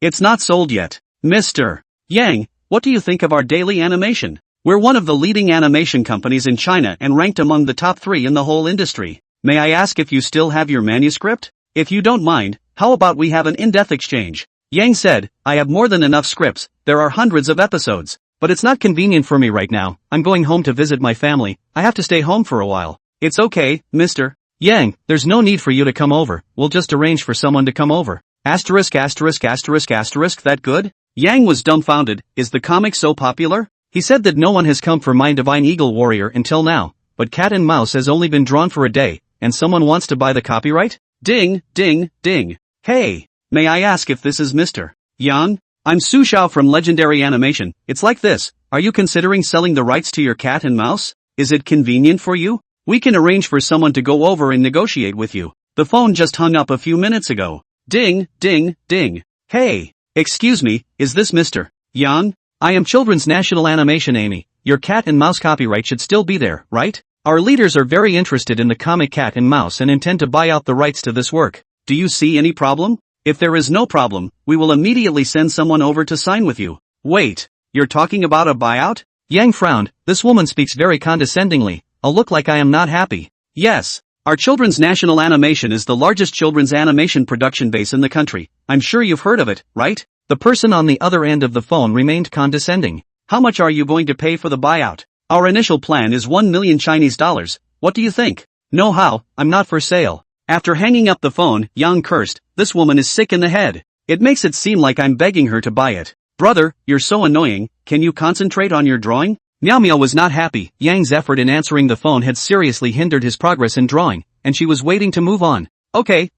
It's not sold yet. Mr. Yang, what do you think of our daily animation? We're one of the leading animation companies in China and ranked among the top 3 in the whole industry. May I ask if you still have your manuscript? If you don't mind, how about we have an in-depth exchange? Yang said, I have more than enough scripts, there are hundreds of episodes. But it's not convenient for me right now, I'm going home to visit my family, I have to stay home for a while. It's okay, Mr. Yang, there's no need for you to come over, we'll just arrange for someone to come over. Asterisk. That good? Yang was dumbfounded. Is the comic so popular? He said that no one has come for My Divine Eagle Warrior until now, but Cat and Mouse has only been drawn for a day, and someone wants to buy the copyright? Ding, ding, ding. Hey, may I ask if this is Mr. Yang? I'm Su Xiao from Legendary Animation. It's like this, are you considering selling the rights to your cat and mouse? Is it convenient for you? We can arrange for someone to go over and negotiate with you. The phone just hung up a few minutes ago. Ding, ding, ding. Hey, excuse me, is this Mr. Yang? I am Children's National Animation Amy. Your cat and mouse copyright should still be there, right? Our leaders are very interested in the comic Cat and Mouse and intend to buy out the rights to this work. Do you see any problem? If there is no problem, we will immediately send someone over to sign with you. Wait, you're talking about a buyout? Yang frowned. This woman speaks very condescendingly. I'll look like I am not happy. Yes. Our Children's National Animation is the largest children's animation production base in the country. I'm sure you've heard of it, right? The person on the other end of the phone remained condescending. How much are you going to pay for the buyout? Our initial plan is 1 million Chinese dollars. What do you think? No how, I'm not for sale. After hanging up the phone, Yang cursed, this woman is sick in the head. It makes it seem like I'm begging her to buy it. Brother, you're so annoying, can you concentrate on your drawing? Meow Meow was not happy. Yang's effort in answering the phone had seriously hindered his progress in drawing, and she was waiting to move on. Okay,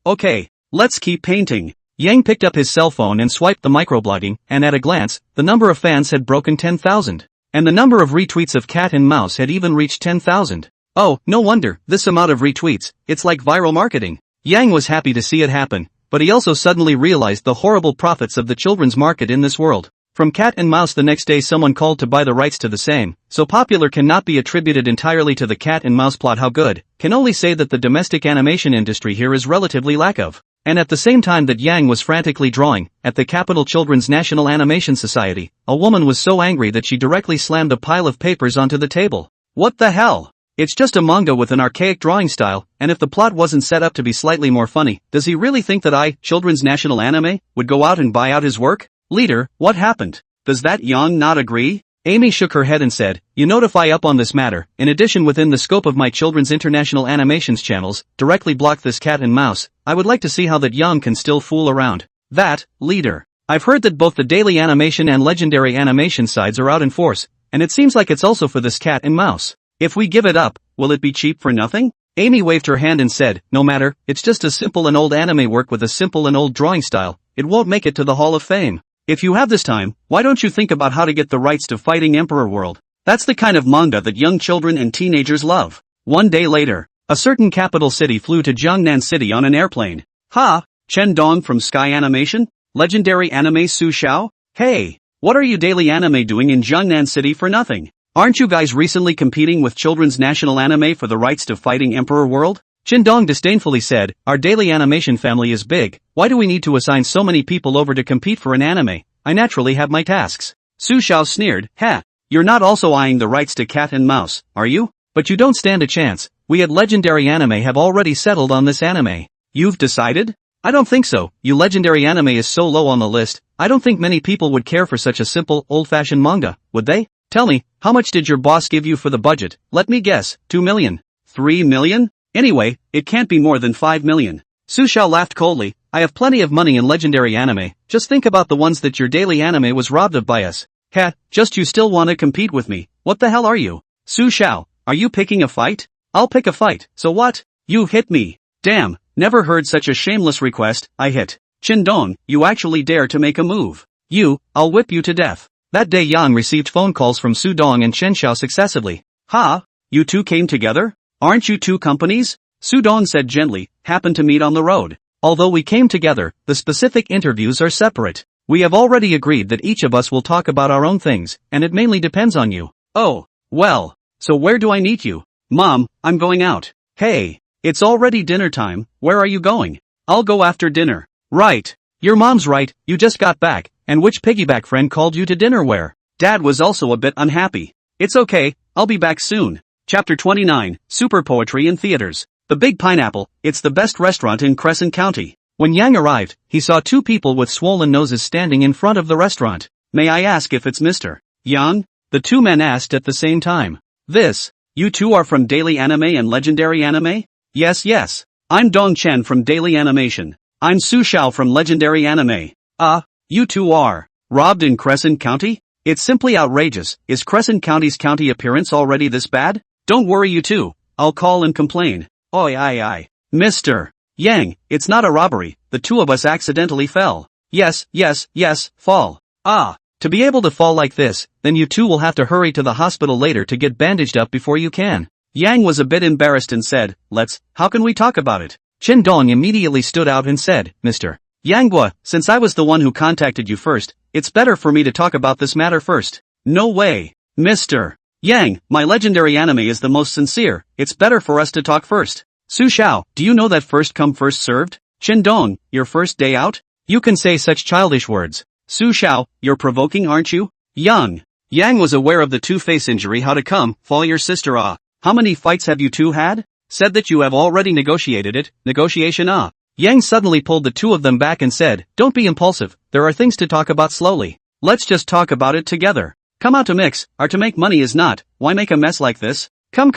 let's keep painting. Yang picked up his cell phone and swiped the microblogging, and at a glance, the number of fans had broken 10,000. And the number of retweets of Cat and Mouse had even reached 10,000. Oh, no wonder, this amount of retweets, it's like viral marketing. Yang was happy to see it happen, but he also suddenly realized the horrible profits of the children's market in this world. From Cat and Mouse the next day someone called to buy the rights to the same, so popular cannot be attributed entirely to the Cat and Mouse plot how good, can only say that the domestic animation industry here is relatively lack of. And at the same time that Yang was frantically drawing, at the Capital Children's National Animation Society, a woman was so angry that she directly slammed a pile of papers onto the table. What the hell? It's just a manga with an archaic drawing style, and if the plot wasn't set up to be slightly more funny, does he really think that Children's National Anime, would go out and buy out his work? Leader, what happened? Does that Yang not agree? Amy shook her head and said, you notify up on this matter, in addition within the scope of my Children's International Animations channels, directly block this Cat and Mouse, I would like to see how that Yang can still fool around. That, leader. I've heard that both the Daily Animation and Legendary Animation sides are out in force, and it seems like it's also for this cat and mouse. If we give it up, will it be cheap for nothing? Amy waved her hand and said, no matter, it's just a simple and old anime work with a simple and old drawing style, it won't make it to the Hall of Fame. If you have this time, why don't you think about how to get the rights to Fighting Emperor World? That's the kind of manga that young children and teenagers love. One day later, a certain capital city flew to Jiangnan City on an airplane. Ha! Chen Dong from Sky Animation? Legendary anime Su Xiao? Hey! What are you daily anime doing in Jiangnan City for nothing? Aren't you guys recently competing with Children's National Anime for the rights to Fighting Emperor World? Chen Dong disdainfully said, our daily animation family is big, why do we need to assign so many people over to compete for an anime? I naturally have my tasks. Su Xiao sneered, ha! You're not also eyeing the rights to Cat and Mouse, are you? But you don't stand a chance, we at Legendary Anime have already settled on this anime. You've decided? I don't think so, you Legendary Anime is so low on the list, I don't think many people would care for such a simple, old-fashioned manga, would they? Tell me, how much did your boss give you for the budget? Let me guess, 2 million. 3 million? Anyway, it can't be more than 5 million. Su Xiao laughed coldly, I have plenty of money in Legendary Anime, just think about the ones that your daily anime was robbed of by us. Cat, just you still wanna compete with me, what the hell are you? Su Xiao, are you picking a fight? I'll pick a fight, so what? You hit me. Damn, never heard such a shameless request, I hit. Chen Dong, you actually dare to make a move. I'll whip you to death. That day Yang received phone calls from Su Dong and Chen Xiao successively. Ha? You two came together? Aren't you two companies? Su Dong said gently, happened to meet on the road. Although we came together, the specific interviews are separate. We have already agreed that each of us will talk about our own things, and it mainly depends on you. Oh, well. So where do I meet you? Mom, I'm going out. Hey, it's already dinner time, where are you going? I'll go after dinner. Right. Your mom's right, you just got back, and which piggyback friend called you to dinner where? Dad was also a bit unhappy. It's okay, I'll be back soon. Chapter 29, Super Poetry in Theaters. The Big Pineapple, it's the best restaurant in Crescent County. When Yang arrived, he saw two people with swollen noses standing in front of the restaurant. May I ask if it's Mr. Yang? The two men asked at the same time. You two are from Daily Anime and Legendary Anime? Yes. I'm Dong Chen from Daily Animation. I'm Su Xiao from Legendary Anime. You two are robbed in Crescent County? It's simply outrageous. Is Crescent County's county appearance already this bad? Don't worry you two, I'll call and complain. Oi. Mr. Yang, it's not a robbery, the two of us accidentally fell. Yes, fall. To be able to fall like this, then you two will have to hurry to the hospital later to get bandaged up before you can. Yang was a bit embarrassed and said, how can we talk about it? Chen Dong immediately stood out and said, Mr. Yanghua, since I was the one who contacted you first, it's better for me to talk about this matter first. No way. Mr. Yang, my Legendary Anime is the most sincere, it's better for us to talk first. Su Xiao, do you know that first come first served? Chen Dong, your first day out? You can say such childish words. Su Xiao, you're provoking aren't you? Yang was aware of the two-face injury how to come, fall your sister How many fights have you two had? Said that you have already negotiated it, negotiation Yang suddenly pulled the two of them back and said, don't be impulsive, there are things to talk about slowly. Let's just talk about it together. Come out to mix, or to make money is not, why make a mess like this? Come,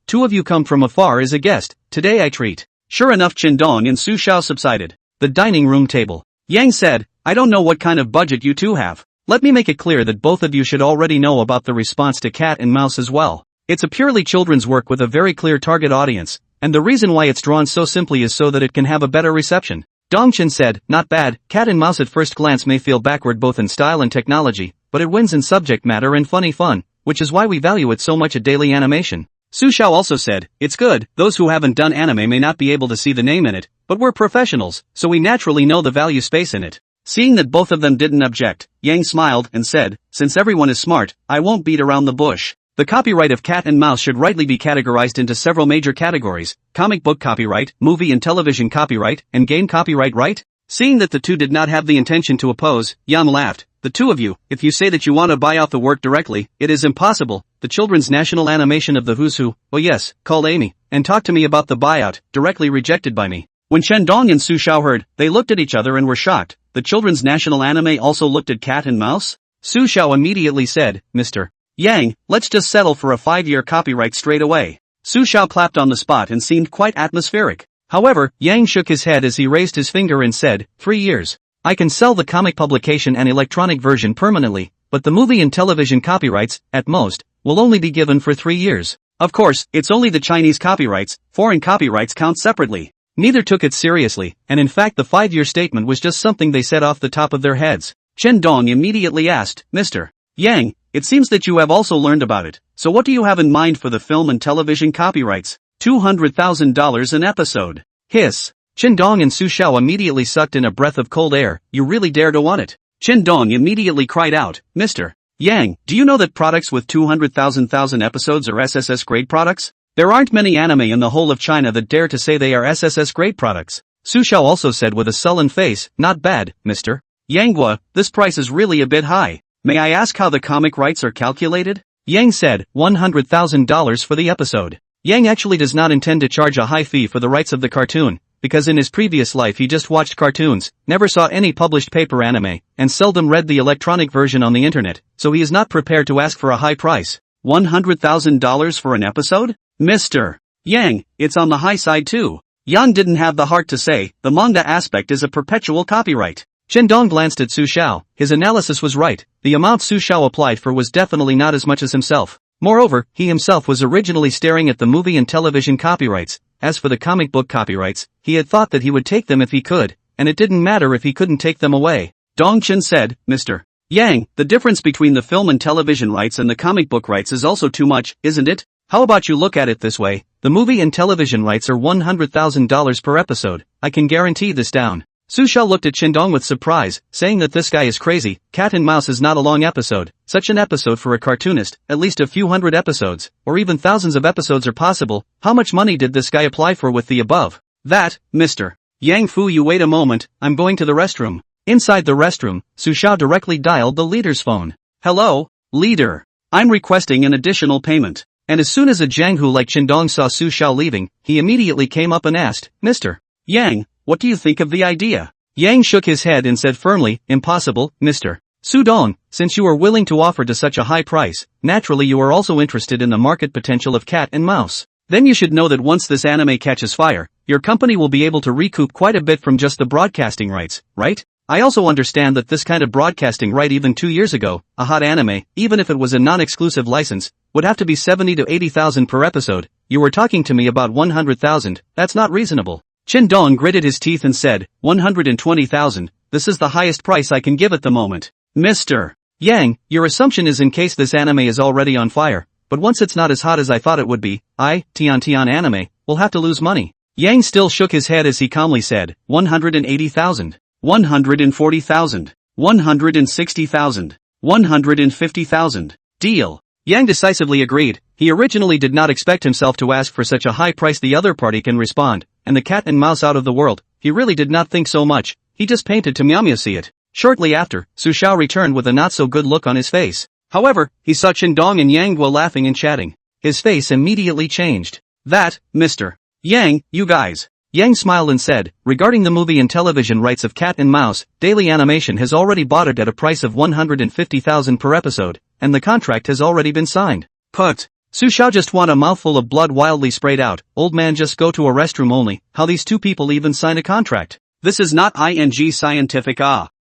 two of you come from afar as a guest, today I treat. Sure enough Chen Dong and Su Xiao subsided. The dining room table. Yang said, I don't know what kind of budget you two have. Let me make it clear that both of you should already know about the response to Cat and Mouse as well. It's a purely children's work with a very clear target audience, and the reason why it's drawn so simply is so that it can have a better reception. Dongchen said, not bad, Cat and Mouse at first glance may feel backward both in style and technology, but it wins in subject matter and funny fun, which is why we value it so much at Daily Animation. Su Xiao also said, it's good, those who haven't done anime may not be able to see the name in it, but we're professionals, so we naturally know the value space in it. Seeing that both of them didn't object, Yang smiled and said, since everyone is smart, I won't beat around the bush. The copyright of Cat and Mouse should rightly be categorized into several major categories, comic book copyright, movie and television copyright, and game copyright right? Seeing that the two did not have the intention to oppose, Yang laughed, the two of you, if you say that you want to buy out the work directly, it is impossible, the Children's National Animation of the Who's Who, oh yes, called Amy, and talked to me about the buyout, directly rejected by me. When Chen Dong and Su Xiao heard, they looked at each other and were shocked. The Children's National Anime also looked at Cat and Mouse? Su Xiao immediately said, Mr. Yang, let's just settle for a 5-year copyright straight away. Su Xiao clapped on the spot and seemed quite atmospheric. However, Yang shook his head as he raised his finger and said, 3 years. I can sell the comic publication and electronic version permanently, but the movie and television copyrights, at most, will only be given for 3 years. Of course, it's only the Chinese copyrights, foreign copyrights count separately. Neither took it seriously, and in fact the 5-year statement was just something they said off the top of their heads. Chen Dong immediately asked, Mr. Yang, it seems that you have also learned about it, so what do you have in mind for the film and television copyrights? $200,000 an episode. Hiss. Chen Dong and Su Xiao immediately sucked in a breath of cold air. You really dare to want it? Chen Dong immediately cried out, Mr. Yang, do you know that products with 200,000 episodes are SSS grade products? There aren't many anime in the whole of China that dare to say they are SSS grade products. Su Xiao also said with a sullen face, not bad, Mr. Yang, this price is really a bit high. May I ask how the comic rights are calculated? Yang said, $100,000 for the episode. Yang actually does not intend to charge a high fee for the rights of the cartoon, because in his previous life he just watched cartoons, never saw any published paper anime, and seldom read the electronic version on the internet, so he is not prepared to ask for a high price. $100,000 for an episode? Mr. Yang, it's on the high side too. Yang didn't have the heart to say, the manga aspect is a perpetual copyright. Chen Dong glanced at Su Xiao. His analysis was right. The amount Su Xiao applied for was definitely not as much as himself. Moreover, he himself was originally staring at the movie and television copyrights. As for the comic book copyrights, he had thought that he would take them if he could, and it didn't matter if he couldn't take them away. Dong Chen said, Mr. Yang, the difference between the film and television rights and the comic book rights is also too much, isn't it? How about you look at it this way? The movie and television rights are $100,000 per episode. I can guarantee this down. Su Xiao looked at Chen Dong with surprise, saying that this guy is crazy. Cat and Mouse is not a long episode. Such an episode for a cartoonist, at least a few hundred episodes, or even thousands of episodes are possible. How much money did this guy apply for with the above? That, Mr. Yang Fu, you wait a moment, I'm going to the restroom. Inside the restroom, Su Xiao directly dialed the leader's phone. Hello, leader. I'm requesting an additional payment. And as soon as a Jianghu like Chen Dong saw Su Xiao leaving, he immediately came up and asked, Mr. Yang, what do you think of the idea? Yang shook his head and said firmly, impossible, Mr. Su Dong, since you are willing to offer to such a high price, naturally you are also interested in the market potential of Cat and Mouse. Then you should know that once this anime catches fire, your company will be able to recoup quite a bit from just the broadcasting rights, right? I also understand that this kind of broadcasting right even 2 years ago, a hot anime, even if it was a non-exclusive license, would have to be 70 to 80,000 per episode. You were talking to me about 100,000, that's not reasonable. Chen Dong gritted his teeth and said, 120,000, this is the highest price I can give at the moment. Mr. Yang, your assumption is in case this anime is already on fire, but once it's not as hot as I thought it would be, Tian Anime, will have to lose money. Yang still shook his head as he calmly said, 180,000, 140,000, 160,000, 150,000. Deal. Yang decisively agreed. He originally did not expect himself to ask for such a high price. The other party can respond, and the Cat and Mouse out of the world. He really did not think so much. He just painted to Miao see it. Shortly after, Su Xiao returned with a not so good look on his face. However, he saw Chen Dong and Yang Guo laughing and chatting. His face immediately changed. That, Mr. Yang, you guys. Yang smiled and said, regarding the movie and television rights of Cat and Mouse, Daily Animation has already bought it at a price of 150,000 per episode, and the contract has already been signed. Put. Su Xiao just want a mouthful of blood wildly sprayed out. Old man, just go to a restroom only. How these two people even sign a contract? This is not ing scientific.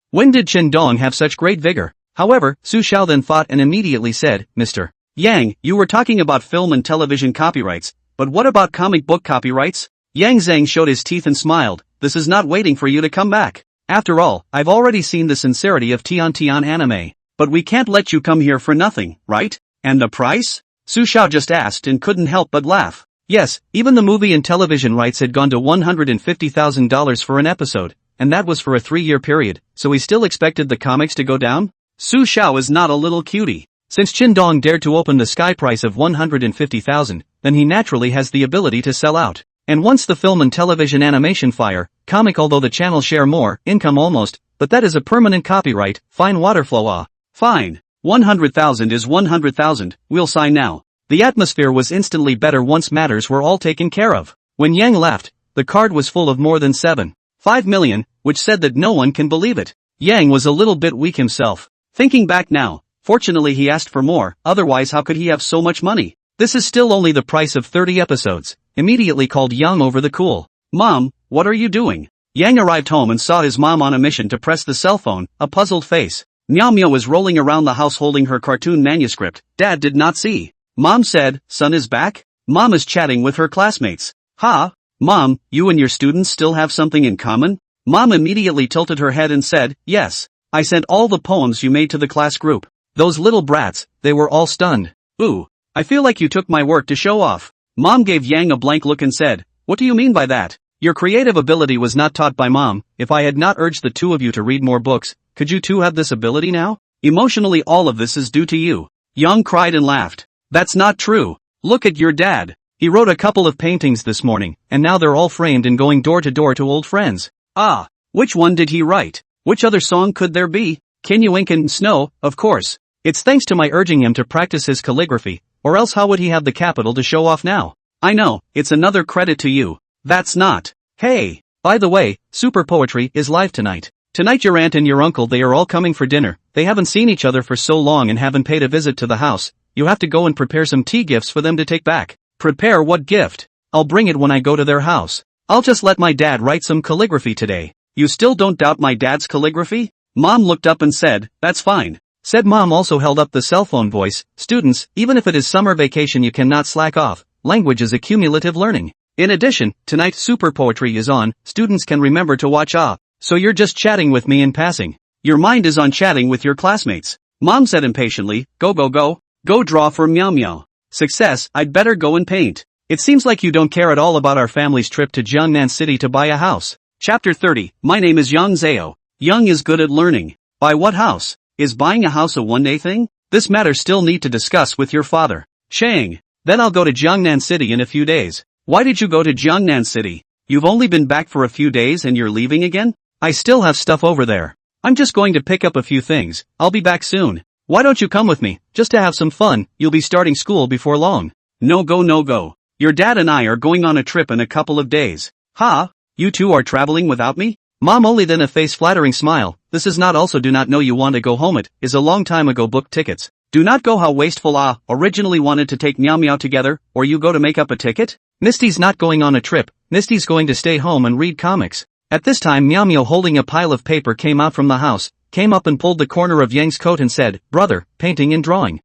When did Chen Dong have such great vigor? However, Su Xiao then thought and immediately said, Mr. Yang, you were talking about film and television copyrights, but what about comic book copyrights? Yang Zhang showed his teeth and smiled. This is not waiting for you to come back. After all, I've already seen the sincerity of Tian Anime. But we can't let you come here for nothing, right? And the price? Su Xiao just asked and couldn't help but laugh. Yes, even the movie and television rights had gone to $150,000 for an episode, and that was for a 3-year period, so he still expected the comics to go down? Su Xiao is not a little cutie. Since Chen Dong dared to open the sky price of 150,000, then he naturally has the ability to sell out. And once the film and television animation fire, comic, although the channel share more income almost, but that is a permanent copyright. Fine, water flow. Fine. 100,000 is 100,000, we'll sign now. The atmosphere was instantly better once matters were all taken care of. When Yang left, the card was full of more than 7.5 million, which said that no one can believe it. Yang was a little bit weak himself. Thinking back now, fortunately he asked for more, otherwise how could he have so much money? This is still only the price of 30 episodes. Immediately called Yang over the cool. Mom, what are you doing? Yang arrived home and saw his mom on a mission to press the cell phone, a puzzled face. Meow Meow was rolling around the house holding her cartoon manuscript. Dad did not see. Mom said, "Son is back?" Mom is chatting with her classmates. "Ha? Mom, you and your students still have something in common?" Mom immediately tilted her head and said, "Yes. I sent all the poems you made to the class group." Those little brats, they were all stunned. "Ooh, I feel like you took my work to show off." Mom gave Yang a blank look and said, "What do you mean by that? Your creative ability was not taught by Mom. If I had not urged the two of you to read more books, could you two have this ability now? Emotionally all of this is due to you." Yang cried and laughed. "That's not true. Look at your dad. He wrote a couple of paintings this morning, and now they're all framed and going door to old friends." "Ah, which one did he write? Which other song could there be? Can you ink and snow? Of course. It's thanks to my urging him to practice his calligraphy, or else how would he have the capital to show off now? I know, it's another credit to you. That's not. Hey, by the way, Super Poetry is live tonight. Tonight your aunt and your uncle they are all coming for dinner. They haven't seen each other for so long and haven't paid a visit to the house. You have to go and prepare some tea gifts for them to take back." "Prepare what gift?" "I'll bring it when I go to their house. I'll just let my dad write some calligraphy today." "You still don't doubt my dad's calligraphy?" Mom looked up and said, "That's fine." Said Mom also held up the cell phone voice. "Students, even if it is summer vacation you cannot slack off. Language is a cumulative learning. In addition, tonight Super Poetry is on. Students can remember to watch so you're just chatting with me in passing. Your mind is on chatting with your classmates." Mom said impatiently, "Go go go. Go draw for Meow Meow. Success, I'd better go and paint. It seems like you don't care at all about our family's trip to Jiangnan City to buy a house." Chapter 30. My name is Yang Zhao. Yang is good at learning. Buy what house? Is buying a house a one-day thing? This matter still need to discuss with your father. Shang. Then I'll go to Jiangnan City in a few days. Why did you go to Jiangnan City? You've only been back for a few days and you're leaving again? I still have stuff over there. I'm just going to pick up a few things. I'll be back soon. Why don't you come with me, just to have some fun? You'll be starting school before long. No go no go. Your dad and I are going on a trip in a couple of days. Ha? You two are traveling without me? Mom only then a face-flattering smile. This is not also do not know you want to go home. It is a long time ago booked tickets. Do not go how wasteful originally wanted to take Meow Meow together, or you go to make up a ticket? Misty's not going on a trip, Misty's going to stay home and read comics. At this time Meow Meow holding a pile of paper came out from the house, came up and pulled the corner of Yang's coat and said, "Brother, painting and drawing."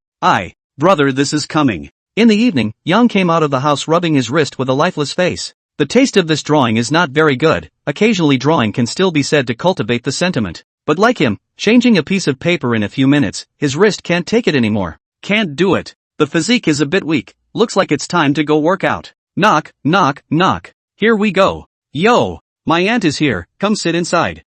Brother this is coming. In the evening, Yang came out of the house rubbing his wrist with a lifeless face. The taste of this drawing is not very good. Occasionally drawing can still be said to cultivate the sentiment. But like him, changing a piece of paper in a few minutes, his wrist can't take it anymore. Can't do it. The physique is a bit weak. Looks like it's time to go work out. Knock, knock, knock. Here we go. Yo, my aunt is here, come sit inside.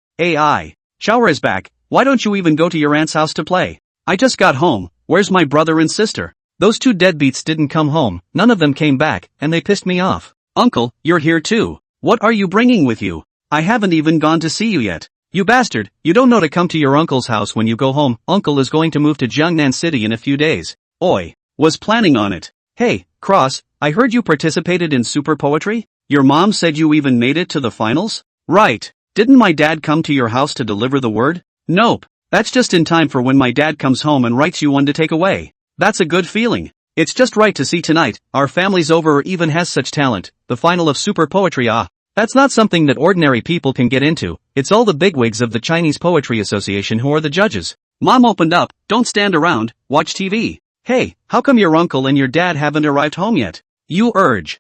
Shower is back, why don't you even go to your aunt's house to play? I just got home, where's my brother and sister? Those two deadbeats didn't come home, none of them came back, and they pissed me off. Uncle, you're here too. What are you bringing with you? I haven't even gone to see you yet. You bastard, you don't know to come to your uncle's house when you go home. Uncle is going to move to Jiangnan City in a few days. Was planning on it. Hey, Cross, I heard you participated in Super Poetry? Your mom said you even made it to the finals? Right. Didn't my dad come to your house to deliver the word? Nope. That's just in time for when my dad comes home and writes you one to take away. That's a good feeling. It's just right to see tonight, our family's over or even has such talent, the final of Super Poetry. That's not something that ordinary people can get into, it's all the bigwigs of the Chinese Poetry Association who are the judges. Mom opened up, don't stand around, watch TV. Hey, how come your uncle and your dad haven't arrived home yet? You urge.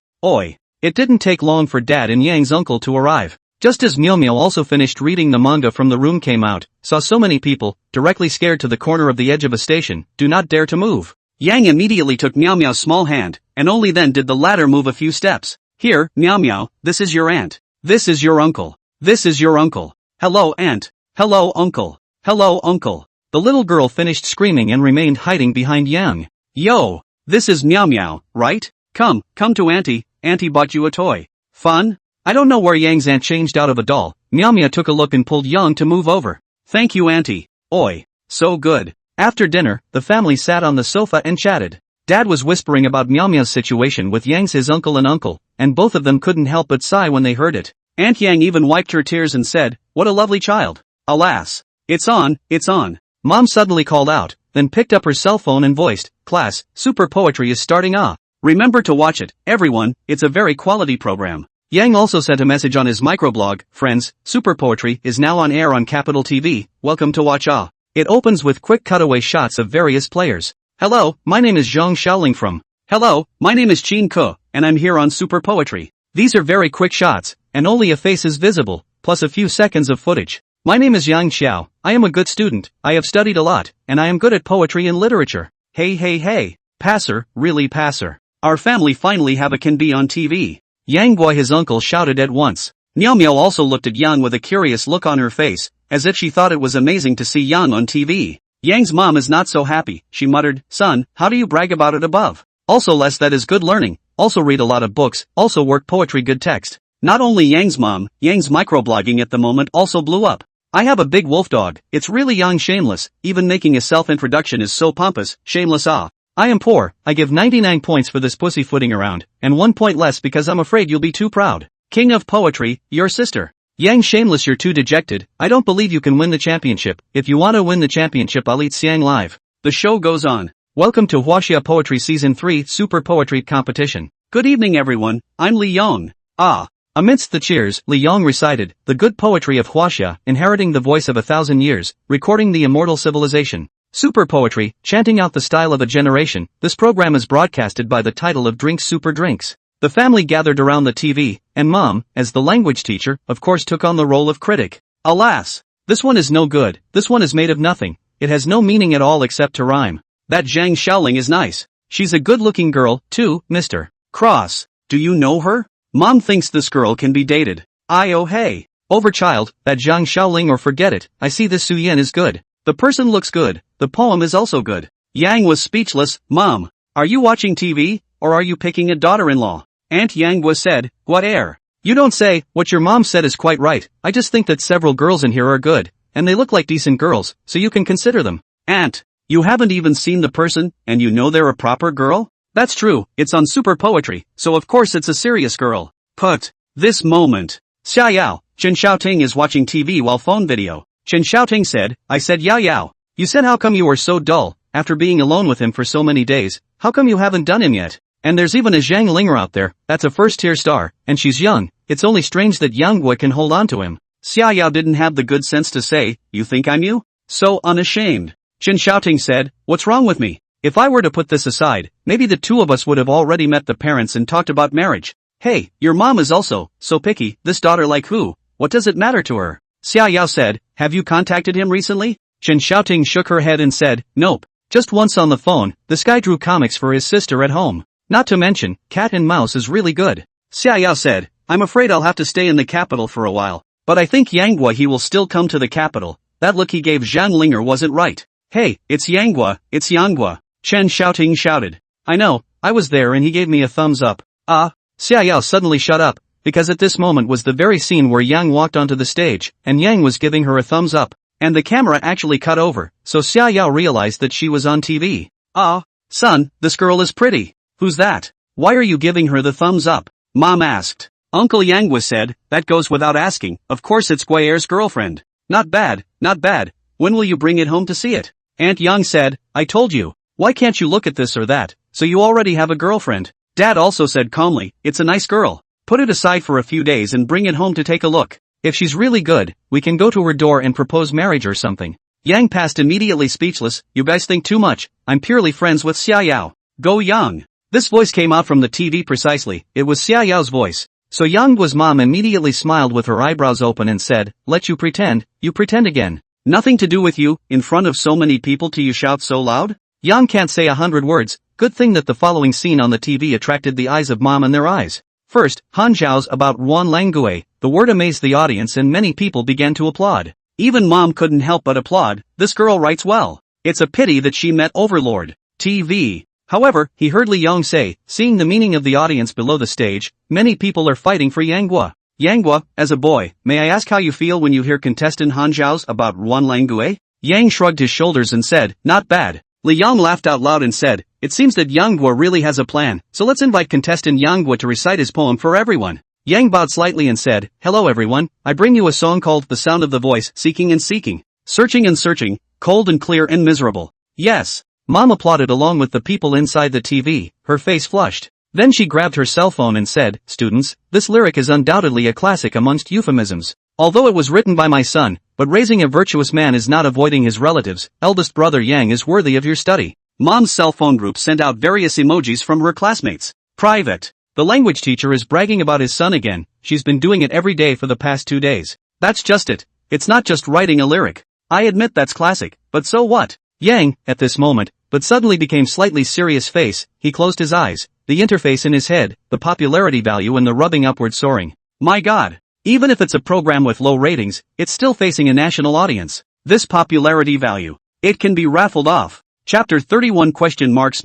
It didn't take long for Dad and Yang's uncle to arrive. Just as Meow Meow also finished reading the manga from the room came out, saw so many people, directly scared to the corner of the edge of a station, do not dare to move. Yang immediately took Meow Meow's small hand, and only then did the latter move a few steps. Here, Meow Meow, this is your aunt. This is your uncle. This is your uncle. Hello aunt. Hello uncle. Hello uncle. The little girl finished screaming and remained hiding behind Yang. Yo, this is Meow Meow, right? Come to auntie, auntie bought you a toy. Fun? I don't know where Yang's aunt changed out of a doll. Meow Meow took a look and pulled Yang to move over. Thank you auntie. So good. After dinner, the family sat on the sofa and chatted. Dad was whispering about Meow Meow's situation with Yang's his uncle, and both of them couldn't help but sigh when they heard it. Aunt Yang even wiped her tears and said, "What a lovely child." Alas. It's on. Mom suddenly called out, then picked up her cell phone and voiced, "Class, Super Poetry is starting. Remember to watch it, everyone, it's a very quality program." Yang also sent a message on his microblog, "Friends, Super Poetry is now on air on Capital TV, welcome to watch. It opens with quick cutaway shots of various players. Hello, my name is Zhang Xiaoling from. Hello, my name is Qin Ke, and I'm here on Super Poetry. These are very quick shots, and only a face is visible, plus a few seconds of footage. My name is Yang Xiao, I am a good student, I have studied a lot, and I am good at poetry and literature. Hey, passer, really passer. Our family finally have a can be on TV. Yang Gui his uncle shouted at once. Miao Miao also looked at Yang with a curious look on her face, as if she thought it was amazing to see Yang on TV. Yang's mom is not so happy, she muttered, son, how do you brag about it above? Also less that is good learning, also read a lot of books, also work poetry good text. Not only Yang's mom, Yang's microblogging at the moment also blew up. I have a big wolf dog, it's really Yang shameless, even making a self-introduction is so pompous, shameless ah. I am poor, I give 99 points for this pussy footing around, and 1 point less because I'm afraid you'll be too proud. King of poetry, your sister. Yang shameless you're too dejected, I don't believe you can win the championship, if you want to win the championship I'll eat Xiang live. The show goes on. Welcome to Huaxia Poetry Season 3 Super Poetry Competition. Good evening everyone, I'm Li Yong. Ah. Amidst the cheers, Li Yong recited, the good poetry of Huaxia, inheriting the voice of 1,000 years, recording the immortal civilization. Super poetry, chanting out the style of a generation, this program is broadcasted by the title of Drink Super Drinks. The family gathered around the TV, and Mom, as the language teacher, of course took on the role of critic. Alas! This one is no good, this one is made of nothing, it has no meaning at all except to rhyme. That Zhang Xiaoling is nice. She's a good-looking girl, too, Mr. Cross. Do you know her? Mom thinks this girl can be dated. Oh hey. Overchild, that Zhang Xiaoling or forget it, I see this Su Yan is good. The person looks good, the poem is also good. Yang was speechless, Mom. Are you watching TV, or are you picking a daughter-in-law? Aunt Yang was said, what air? You don't say, what your mom said is quite right, I just think that several girls in here are good, and they look like decent girls, so you can consider them. Aunt, you haven't even seen the person, and you know they're a proper girl? That's true, it's on Super Poetry, so of course it's a serious girl. Put. This moment. Xia Yao, Chen Xiaoting is watching TV while phone video. Chen Xiaoting said, I said Yao Yao. You said how come you are so dull, after being alone with him for so many days, how come you haven't done him yet? And there's even a Zhang Linger out there, that's a first-tier star, and she's young, it's only strange that Yang Gui can hold on to him. Xia Yao didn't have the good sense to say, you think I'm you? So unashamed. Chen Xiaoting said, what's wrong with me? If I were to put this aside, maybe the two of us would have already met the parents and talked about marriage. Hey, your mom is also, so picky, this daughter like who? What does it matter to her? Xia Yao said, have you contacted him recently? Chen Xiaoting shook her head and said, nope. Just once on the phone, this guy drew comics for his sister at home. Not to mention, Cat and Mouse is really good. Xia Yao said, I'm afraid I'll have to stay in the capital for a while. But I think Yang Gui he will still come to the capital. That look he gave Zhang Linger wasn't right. Hey, it's Yang Gui, it's Yang Gui. Chen Xiaoting shouted. I know, I was there and he gave me a thumbs up. Xia Yao suddenly shut up, because at this moment was the very scene where Yang walked onto the stage, and Yang was giving her a thumbs up. And the camera actually cut over, so Xia Yao realized that she was on TV. Son, this girl is pretty. Who's that? Why are you giving her the thumbs up? Mom asked. Uncle Yang was said, that goes without asking, of course it's Guier's girlfriend. Not bad, not bad. When will you bring it home to see it? Aunt Yang said, I told you. Why can't you look at this or that, so you already have a girlfriend? Dad also said calmly, it's a nice girl. Put it aside for a few days and bring it home to take a look. If she's really good, we can go to her door and propose marriage or something. Yang passed immediately speechless, you guys think too much, I'm purely friends with Xia Yao. Go Yang. This voice came out from the TV precisely, it was Xia Yao's voice. So Yang Gui's mom immediately smiled with her eyebrows open and said, let you pretend again. Nothing to do with you, in front of so many people till you shout so loud? Yang can't say 100 words, good thing that the following scene on the TV attracted the eyes of mom and their eyes. First, Han Zhao's about Ruan Langue, the word amazed the audience and many people began to applaud. Even mom couldn't help but applaud, this girl writes well. It's a pity that she met Overlord. TV. However, he heard Li Yong say, seeing the meaning of the audience below the stage, many people are fighting for Yang Gui. Yang Gui, as a boy, may I ask how you feel when you hear contestant Han Zhao's about Ruan Langue? Yang shrugged his shoulders and said, not bad. Li Yong laughed out loud and said, it seems that Yang Gui really has a plan, so let's invite contestant Yang Gui to recite his poem for everyone. Yang bowed slightly and said, hello everyone, I bring you a song called The Sound of the Voice, Seeking and Seeking. Searching and searching, cold and clear and miserable. Yes. Mom applauded along with the people inside the TV, her face flushed. Then she grabbed her cell phone and said, students, this lyric is undoubtedly a classic amongst euphemisms. Although it was written by my son, but raising a virtuous man is not avoiding his relatives. Eldest brother Yang is worthy of your study. Mom's cell phone group sent out various emojis from her classmates. Private. The language teacher is bragging about his son again. She's been doing it every day for the past 2 days. That's just it. It's not just writing a lyric. I admit that's classic, but so what? Yang, at this moment, but suddenly became slightly serious face. He closed his eyes, the interface in his head, the popularity value and the rubbing upward soaring. My God. Even if it's a program with low ratings, it's still facing a national audience. This popularity value. It can be raffled off. Chapter 31 ?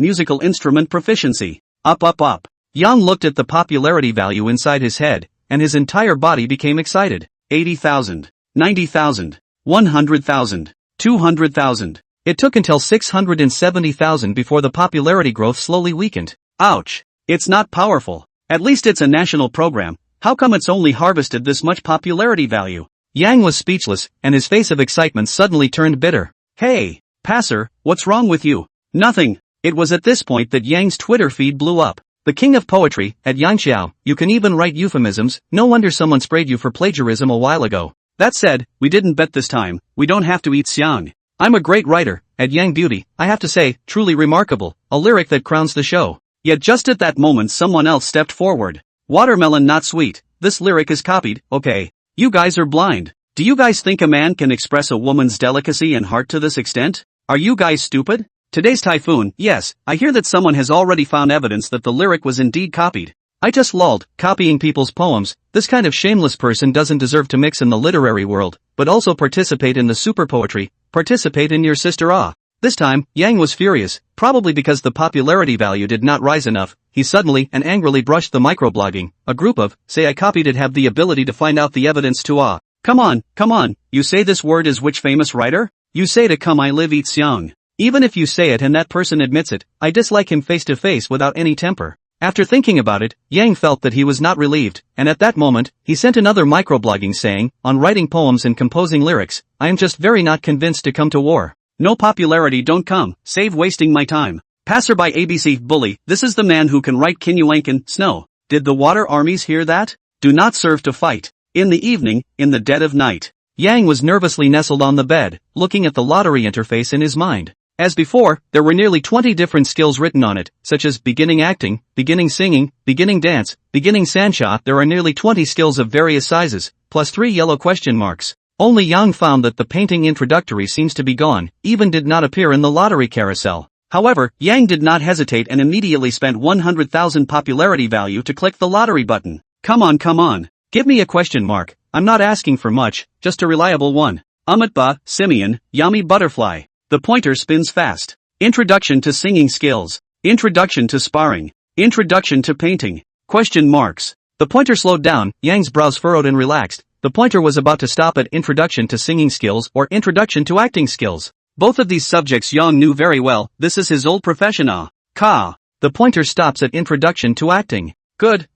Musical instrument proficiency. Up. Yang looked at the popularity value inside his head, and his entire body became excited. 80,000. 90,000. 100,000. 200,000. It took until 670,000 before the popularity growth slowly weakened. Ouch. It's not powerful. At least it's a national program. How come it's only harvested this much popularity value? Yang was speechless, and his face of excitement suddenly turned bitter. Hey, passer, what's wrong with you? Nothing. It was at this point that Yang's Twitter feed blew up. The king of poetry, at Yangxiao, you can even write euphemisms. No wonder someone sprayed you for plagiarism a while ago. That said, we didn't bet this time. We don't have to eat xiang. I'm a great writer, at Yang Beauty, I have to say, truly remarkable, a lyric that crowns the show. Yet just at that moment someone else stepped forward. Watermelon not sweet, this lyric is copied. Okay. You guys are blind. Do you guys think a man can express a woman's delicacy and heart to this extent? Are you guys stupid? Today's typhoon, yes, I hear that someone has already found evidence that the lyric was indeed copied. I just lolled, copying people's poems. This kind of shameless person doesn't deserve to mix in the literary world, but also participate in the super poetry, participate in your sister ah. This time, Yang was furious, probably because the popularity value did not rise enough. He suddenly and angrily brushed the microblogging. A group of, say I copied it have the ability to find out the evidence to ah. Come on, you say this word is which famous writer? You say to come I live eat xiang. Even if you say it and that person admits it, I dislike him face to face without any temper. After thinking about it, Yang felt that he was not relieved, and at that moment, he sent another microblogging saying, on writing poems and composing lyrics, I am just very not convinced to come to war. No popularity don't come, save wasting my time. Passerby ABC bully, this is the man who can write Kinuankan, snow. Did the water armies hear that? Do not serve to fight. In the evening, in the dead of night. Yang was nervously nestled on the bed, looking at the lottery interface in his mind. As before, there were nearly 20 different skills written on it, such as beginning acting, beginning singing, beginning dance, beginning sancha. There are nearly 20 skills of various sizes, plus 3 yellow question marks. Only Yang found that the painting introductory seems to be gone, even did not appear in the lottery carousel. However, Yang did not hesitate and immediately spent 100,000 popularity value to click the lottery button. Come on. Give me a question mark. I'm not asking for much, just a reliable one. Umatba, Simeon, Yummy Butterfly. The pointer spins fast. Introduction to singing skills. Introduction to sparring. Introduction to painting. Question marks. The pointer slowed down, Yang's brows furrowed and relaxed. The pointer was about to stop at Introduction to Singing Skills or Introduction to Acting Skills. Both of these subjects Yang knew very well, this is his old profession ah. Ka. The pointer stops at Introduction to Acting. Good,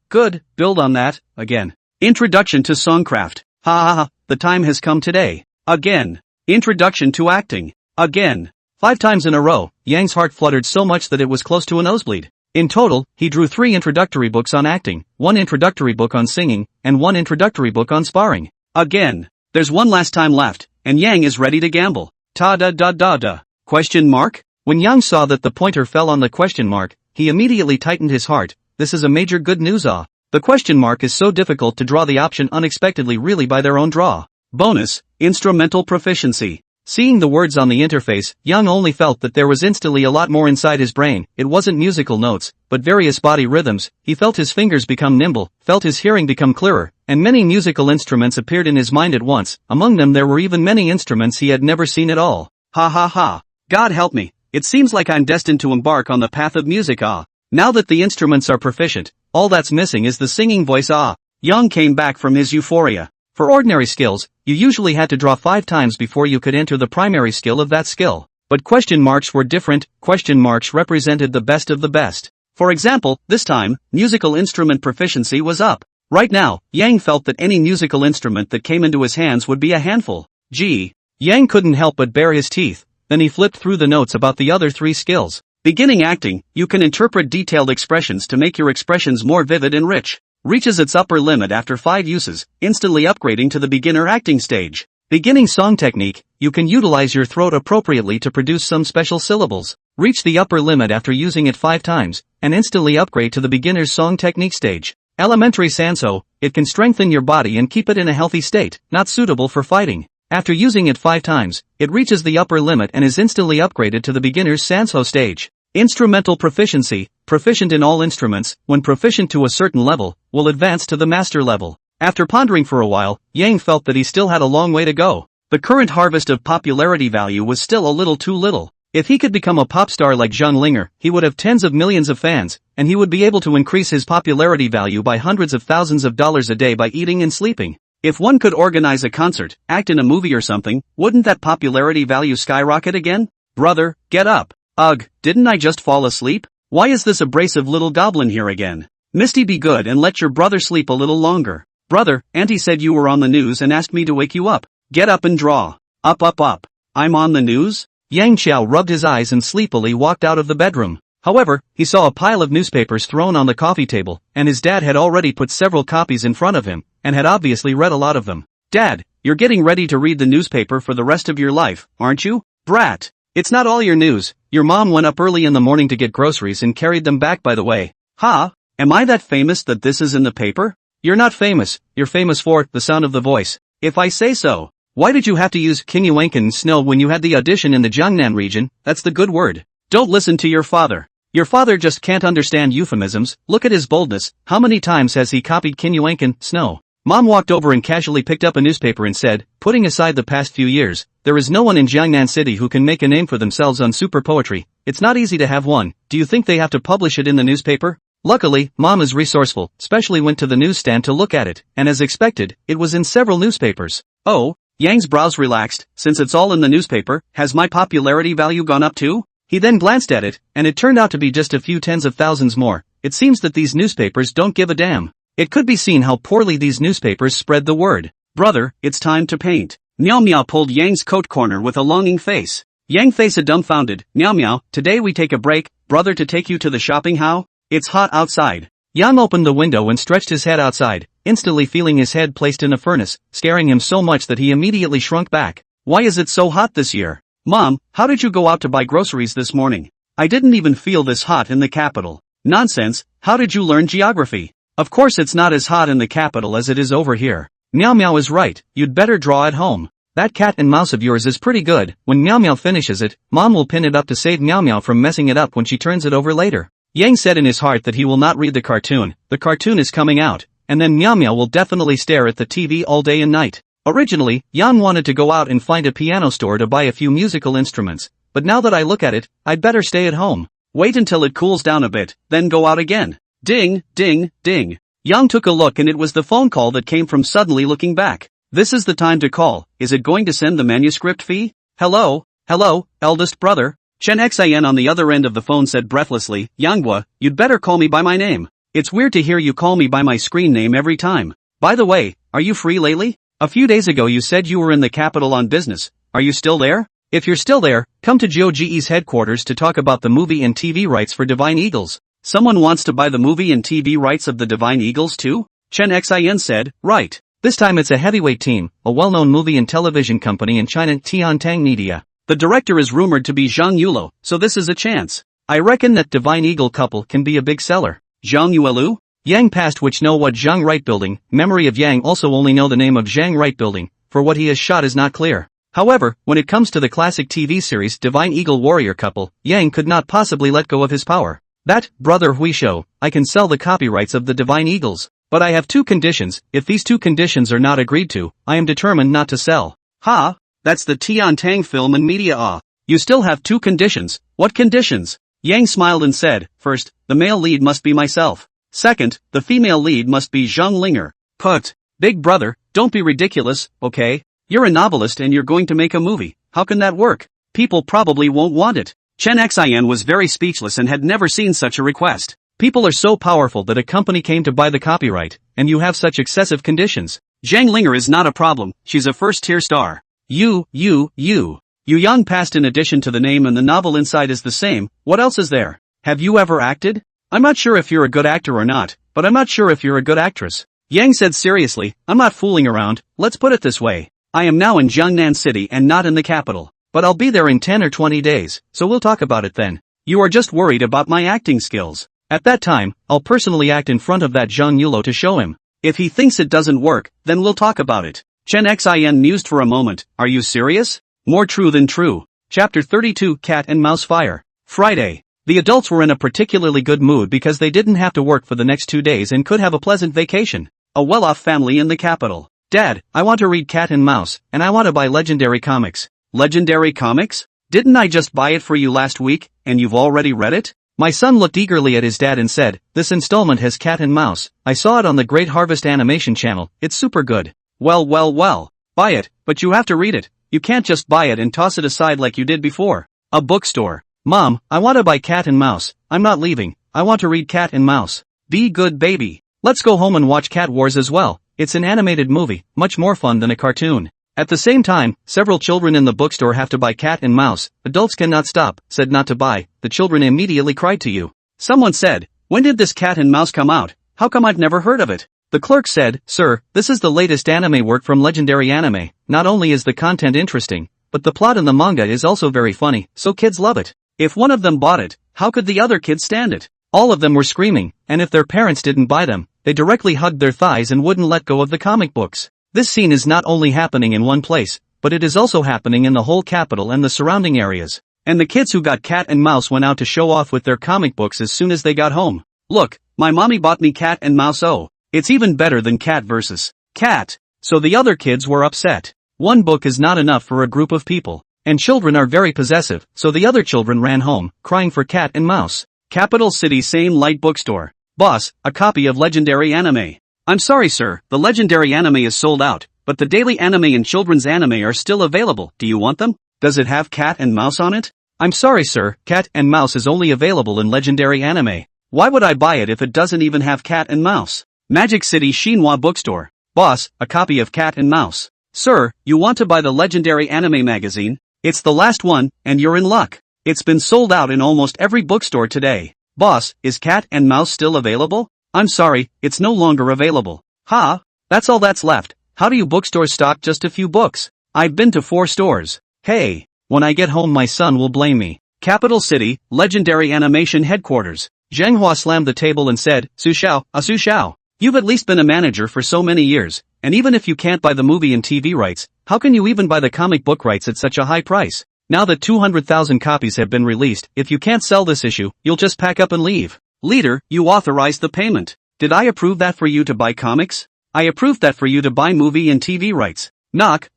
build on that, again. Introduction to Songcraft. Ha, the time has come today. Again. Introduction to Acting. Again. 5 times in a row, Yang's heart fluttered so much that it was close to a nosebleed. In total, he drew 3 introductory books on acting, 1 introductory book on singing, and 1 introductory book on sparring. Again. There's one last time left, and Yang is ready to gamble. Ta-da-da-da-da. Question mark? When Yang saw that the pointer fell on the question mark, he immediately tightened his heart. This is a major good news ah. The question mark is so difficult to draw the option unexpectedly really by their own draw. Bonus, instrumental proficiency. Seeing the words on the interface, Yang only felt that there was instantly a lot more inside his brain. It wasn't musical notes, but various body rhythms. He felt his fingers become nimble, felt his hearing become clearer, and many musical instruments appeared in his mind at once. Among them there were even many instruments he had never seen at all. Ha. God help me. It seems like I'm destined to embark on the path of music ah. Now that the instruments are proficient, all that's missing is the singing voice ah. Yang came back from his euphoria. For ordinary skills, you usually had to draw 5 times before you could enter the primary skill of that skill. But question marks were different. Question marks represented the best of the best. For example, this time, musical instrument proficiency was up. Right now, Yang felt that any musical instrument that came into his hands would be a handful. Gee. Yang couldn't help but bare his teeth. Then he flipped through the notes about the other 3 skills. Beginning acting, you can interpret detailed expressions to make your expressions more vivid and rich. reaches its upper limit after 5 uses, instantly upgrading to the beginner acting stage. Beginning song technique, you can utilize your throat appropriately to produce some special syllables. Reach the upper limit after using it 5 times, and instantly upgrade to the beginner's song technique stage. Elementary sanso, it can strengthen your body and keep it in a healthy state, not suitable for fighting. After using it 5 times, it reaches the upper limit and is instantly upgraded to the beginner's sanso stage. Instrumental proficiency, proficient in all instruments, when proficient to a certain level, will advance to the master level. After pondering for a while, Yang felt that he still had a long way to go. The current harvest of popularity value was still a little too little. If he could become a pop star like Zhang Linger, he would have tens of millions of fans, and he would be able to increase his popularity value by hundreds of thousands of dollars a day by eating and sleeping. If one could organize a concert, act in a movie or something, wouldn't that popularity value skyrocket again? Brother, get up. Ugh, didn't I just fall asleep? Why is this abrasive little goblin here again? Misty, be good and let your brother sleep a little longer. Brother, Auntie said you were on the news and asked me to wake you up. Get up and draw. Up up up. I'm on the news? Yang Qiao rubbed his eyes and sleepily walked out of the bedroom. However, he saw a pile of newspapers thrown on the coffee table, and his dad had already put several copies in front of him, and had obviously read a lot of them. Dad, you're getting ready to read the newspaper for the rest of your life, aren't you? Brat. It's not all your news. Your mom went up early in the morning to get groceries and carried them back by the way. Ha? Am I that famous that this is in the paper? You're not famous, you're famous for the sound of the voice. If I say so. Why did you have to use Kinyuankan snow when you had the audition in the Jiangnan region? That's the good word. Don't listen to your father. Your father just can't understand euphemisms. Look at his boldness. How many times has he copied Kinyuankan snow? Mom walked over and casually picked up a newspaper and said, putting aside the past few years, there is no one in Jiangnan City who can make a name for themselves on super poetry. It's not easy to have one. Do you think they have to publish it in the newspaper? Luckily, Mom is resourceful, specially went to the newsstand to look at it, and as expected, it was in several newspapers. Oh, Yang's brows relaxed. Since it's all in the newspaper, has my popularity value gone up too? He then glanced at it, and it turned out to be just a few tens of thousands more. It seems that these newspapers don't give a damn. It could be seen how poorly these newspapers spread the word. Brother, it's time to paint. Meow Meow pulled Yang's coat corner with a longing face. Yang faced dumbfounded. Meow Meow, today we take a break, brother, to take you to the shopping how? It's hot outside. Yang opened the window and stretched his head outside, instantly feeling his head placed in a furnace, scaring him so much that he immediately shrunk back. Why is it so hot this year? Mom, how did you go out to buy groceries this morning? I didn't even feel this hot in the capital. Nonsense, how did you learn geography? Of course it's not as hot in the capital as it is over here. Meow Meow is right, you'd better draw at home. That cat and mouse of yours is pretty good. When Meow Meow finishes it, Mom will pin it up to save Meow Meow from messing it up when she turns it over later. Yang said in his heart that he will not read the cartoon is coming out, and then Meow Meow will definitely stare at the TV all day and night. Originally, Yang wanted to go out and find a piano store to buy a few musical instruments, but now that I look at it, I'd better stay at home. Wait until it cools down a bit, then go out again. Ding, ding, ding. Yang took a look and it was the phone call that came from suddenly looking back. This is the time to call. Is it going to send the manuscript fee? Hello, eldest brother. Chen Xin on the other end of the phone said breathlessly, Yanghua, you'd better call me by my name. It's weird to hear you call me by my screen name every time. By the way, are you free lately? A few days ago you said you were in the capital on business. Are you still there? If you're still there, come to GOGE's headquarters to talk about the movie and TV rights for Divine Eagles. Someone wants to buy the movie and TV rights of the Divine Eagles too? Chen Xin said, right. This time it's a heavyweight team, a well-known movie and television company in China, Tiantang Media. The director is rumored to be Zhang Yulo, so this is a chance. I reckon that Divine Eagle couple can be a big seller. Zhang Yuelu? Yang past which know what Zhang Right Building, memory of Yang also only know the name of Zhang Right Building, for what he has shot is not clear. However, when it comes to the classic TV series Divine Eagle Warrior couple, Yang could not possibly let go of his power. That, brother Huisho, I can sell the copyrights of the Divine Eagles. But I have 2 conditions. If these 2 conditions are not agreed to, I am determined not to sell. Ha? That's the Tiantang Film and Media. You still have 2 conditions. What conditions? Yang smiled and said, first, the male lead must be myself. Second, the female lead must be Zhang Linger. Put. Big brother, don't be ridiculous, okay? You're a novelist and you're going to make a movie. How can that work? People probably won't want it. Chen Xin was very speechless and had never seen such a request. People are so powerful that a company came to buy the copyright, and you have such excessive conditions. Zhang Linger is not a problem, she's a first-tier star. Yu Yang passed in addition to the name and the novel inside is the same, what else is there? Have you ever acted? I'm not sure if you're a good actor or not, but I'm not sure if you're a good actress. Yang said seriously, I'm not fooling around, let's put it this way. I am now in Jiangnan City and not in the capital. But I'll be there in 10 or 20 days, so we'll talk about it then. You are just worried about my acting skills. At that time, I'll personally act in front of that Zhang Yulo to show him. If he thinks it doesn't work, then we'll talk about it. Chen Xin mused for a moment, are you serious? More true than true. Chapter 32 Cat and Mouse Fire. Friday. The adults were in a particularly good mood because they didn't have to work for the next 2 days and could have a pleasant vacation. A well-off family in the capital. Dad, I want to read Cat and Mouse, and I want to buy Legendary Comics. Legendary Comics? Didn't I just buy it for you last week, and you've already read it? My son looked eagerly at his dad and said, this installment has Cat and Mouse. I saw it on the Great Harvest Animation channel, it's super good. Well. Buy it, but you have to read it. You can't just buy it and toss it aside like you did before. A bookstore. Mom, I want to buy Cat and Mouse. I'm not leaving. I want to read Cat and Mouse. Be good baby. Let's go home and watch Cat Wars as well. It's an animated movie, much more fun than a cartoon. At the same time, several children in the bookstore have to buy Cat and Mouse. Adults cannot stop, said not to buy. The children immediately cried to you. Someone said, when did this Cat and Mouse come out? How come I've never heard of it? The clerk said, sir, this is the latest anime work from Legendary Anime. Not only is the content interesting, but the plot in the manga is also very funny, so kids love it. If one of them bought it, how could the other kids stand it? All of them were screaming, and if their parents didn't buy them, they directly hugged their thighs and wouldn't let go of the comic books. This scene is not only happening in one place, but it is also happening in the whole capital and the surrounding areas. And the kids who got Cat and Mouse went out to show off with their comic books as soon as they got home. Look, my mommy bought me Cat and Mouse. Oh, it's even better than Cat vs. Cat. So the other kids were upset. One book is not enough for a group of people, and children are very possessive, so the other children ran home, crying for Cat and Mouse. Capital City Same Light Bookstore. Boss, a copy of Legendary Anime. I'm sorry sir, the Legendary Anime is sold out, but the daily anime and children's anime are still available. Do you want them? Does it have Cat and Mouse on it? I'm sorry sir, Cat and Mouse is only available in Legendary Anime. Why would I buy it if it doesn't even have Cat and Mouse? Magic City Shinhua Bookstore. Boss, a copy of Cat and Mouse. Sir, you want to buy the Legendary Anime magazine? It's the last one, and you're in luck. It's been sold out in almost every bookstore today. Boss, is Cat and Mouse still available? I'm sorry, it's no longer available. Ha? That's all that's left. How do you bookstores stock just a few books? I've been to 4 stores. Hey, when I get home my son will blame me. Capital City, Legendary Animation Headquarters. Zhenghua slammed the table and said, Su Xiao, you've at least been a manager for so many years, and even if you can't buy the movie and TV rights, how can you even buy the comic book rights at such a high price? Now that 200,000 copies have been released, if you can't sell this issue, you'll just pack up and leave. Leader, you authorized the payment. Did I approve that for you to buy comics? I approved that for you to buy movie and TV rights. Knock.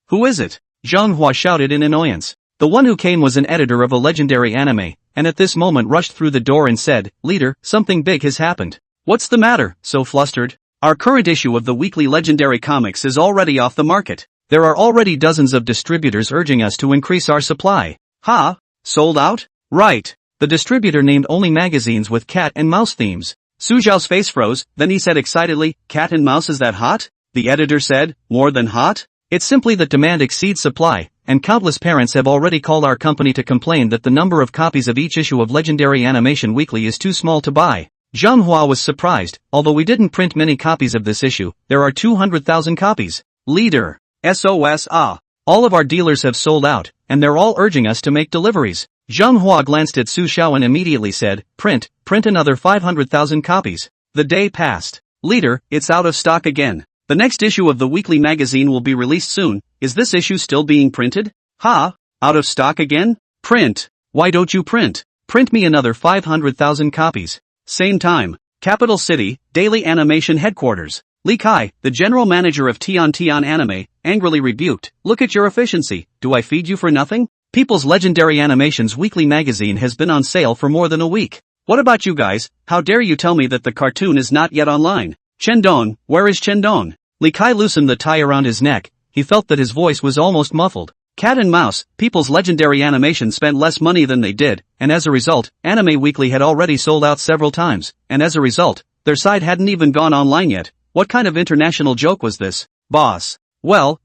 Who is it? Zhenghua shouted in annoyance. The one who came was an editor of a Legendary Anime, and at this moment rushed through the door and said, Leader, something big has happened. What's the matter, so flustered? Our current issue of the weekly Legendary Comics is already off the market. There are already dozens of distributors urging us to increase our supply. Ha? Sold out? Right. The distributor named only magazines with Cat and Mouse themes. Su Zhao's face froze, then he said excitedly, Cat and Mouse is that hot? The editor said, more than hot? It's simply that demand exceeds supply, and countless parents have already called our company to complain that the number of copies of each issue of Legendary Animation Weekly is too small to buy. Zhenghua was surprised, although we didn't print many copies of this issue, there are 200,000 copies. Leader. SOS all of our dealers have sold out, and they're all urging us to make deliveries. Zhenghua glanced at Su Xiao and immediately said, print another 500,000 copies. The day passed. Leader, it's out of stock again. The next issue of the weekly magazine will be released soon. Is this issue still being printed? Ha? Out of stock again? Print. Why don't you print? Print me another 500,000 copies. Same time. Capital City, Daily Animation Headquarters. Li Kai, the general manager of Tian Anime, angrily rebuked, look at your efficiency, do I feed you for nothing? People's Legendary Animations weekly magazine has been on sale for more than a week. What about you guys? How dare you tell me that the cartoon is not yet online? Chendong, where is Chendong? Li Kai loosened the tie around his neck, he felt that his voice was almost muffled. Cat and Mouse, People's Legendary Animation spent less money than they did, and as a result, Anime Weekly had already sold out several times, and as a result, their site hadn't even gone online yet. What kind of international joke was this? Boss. Well.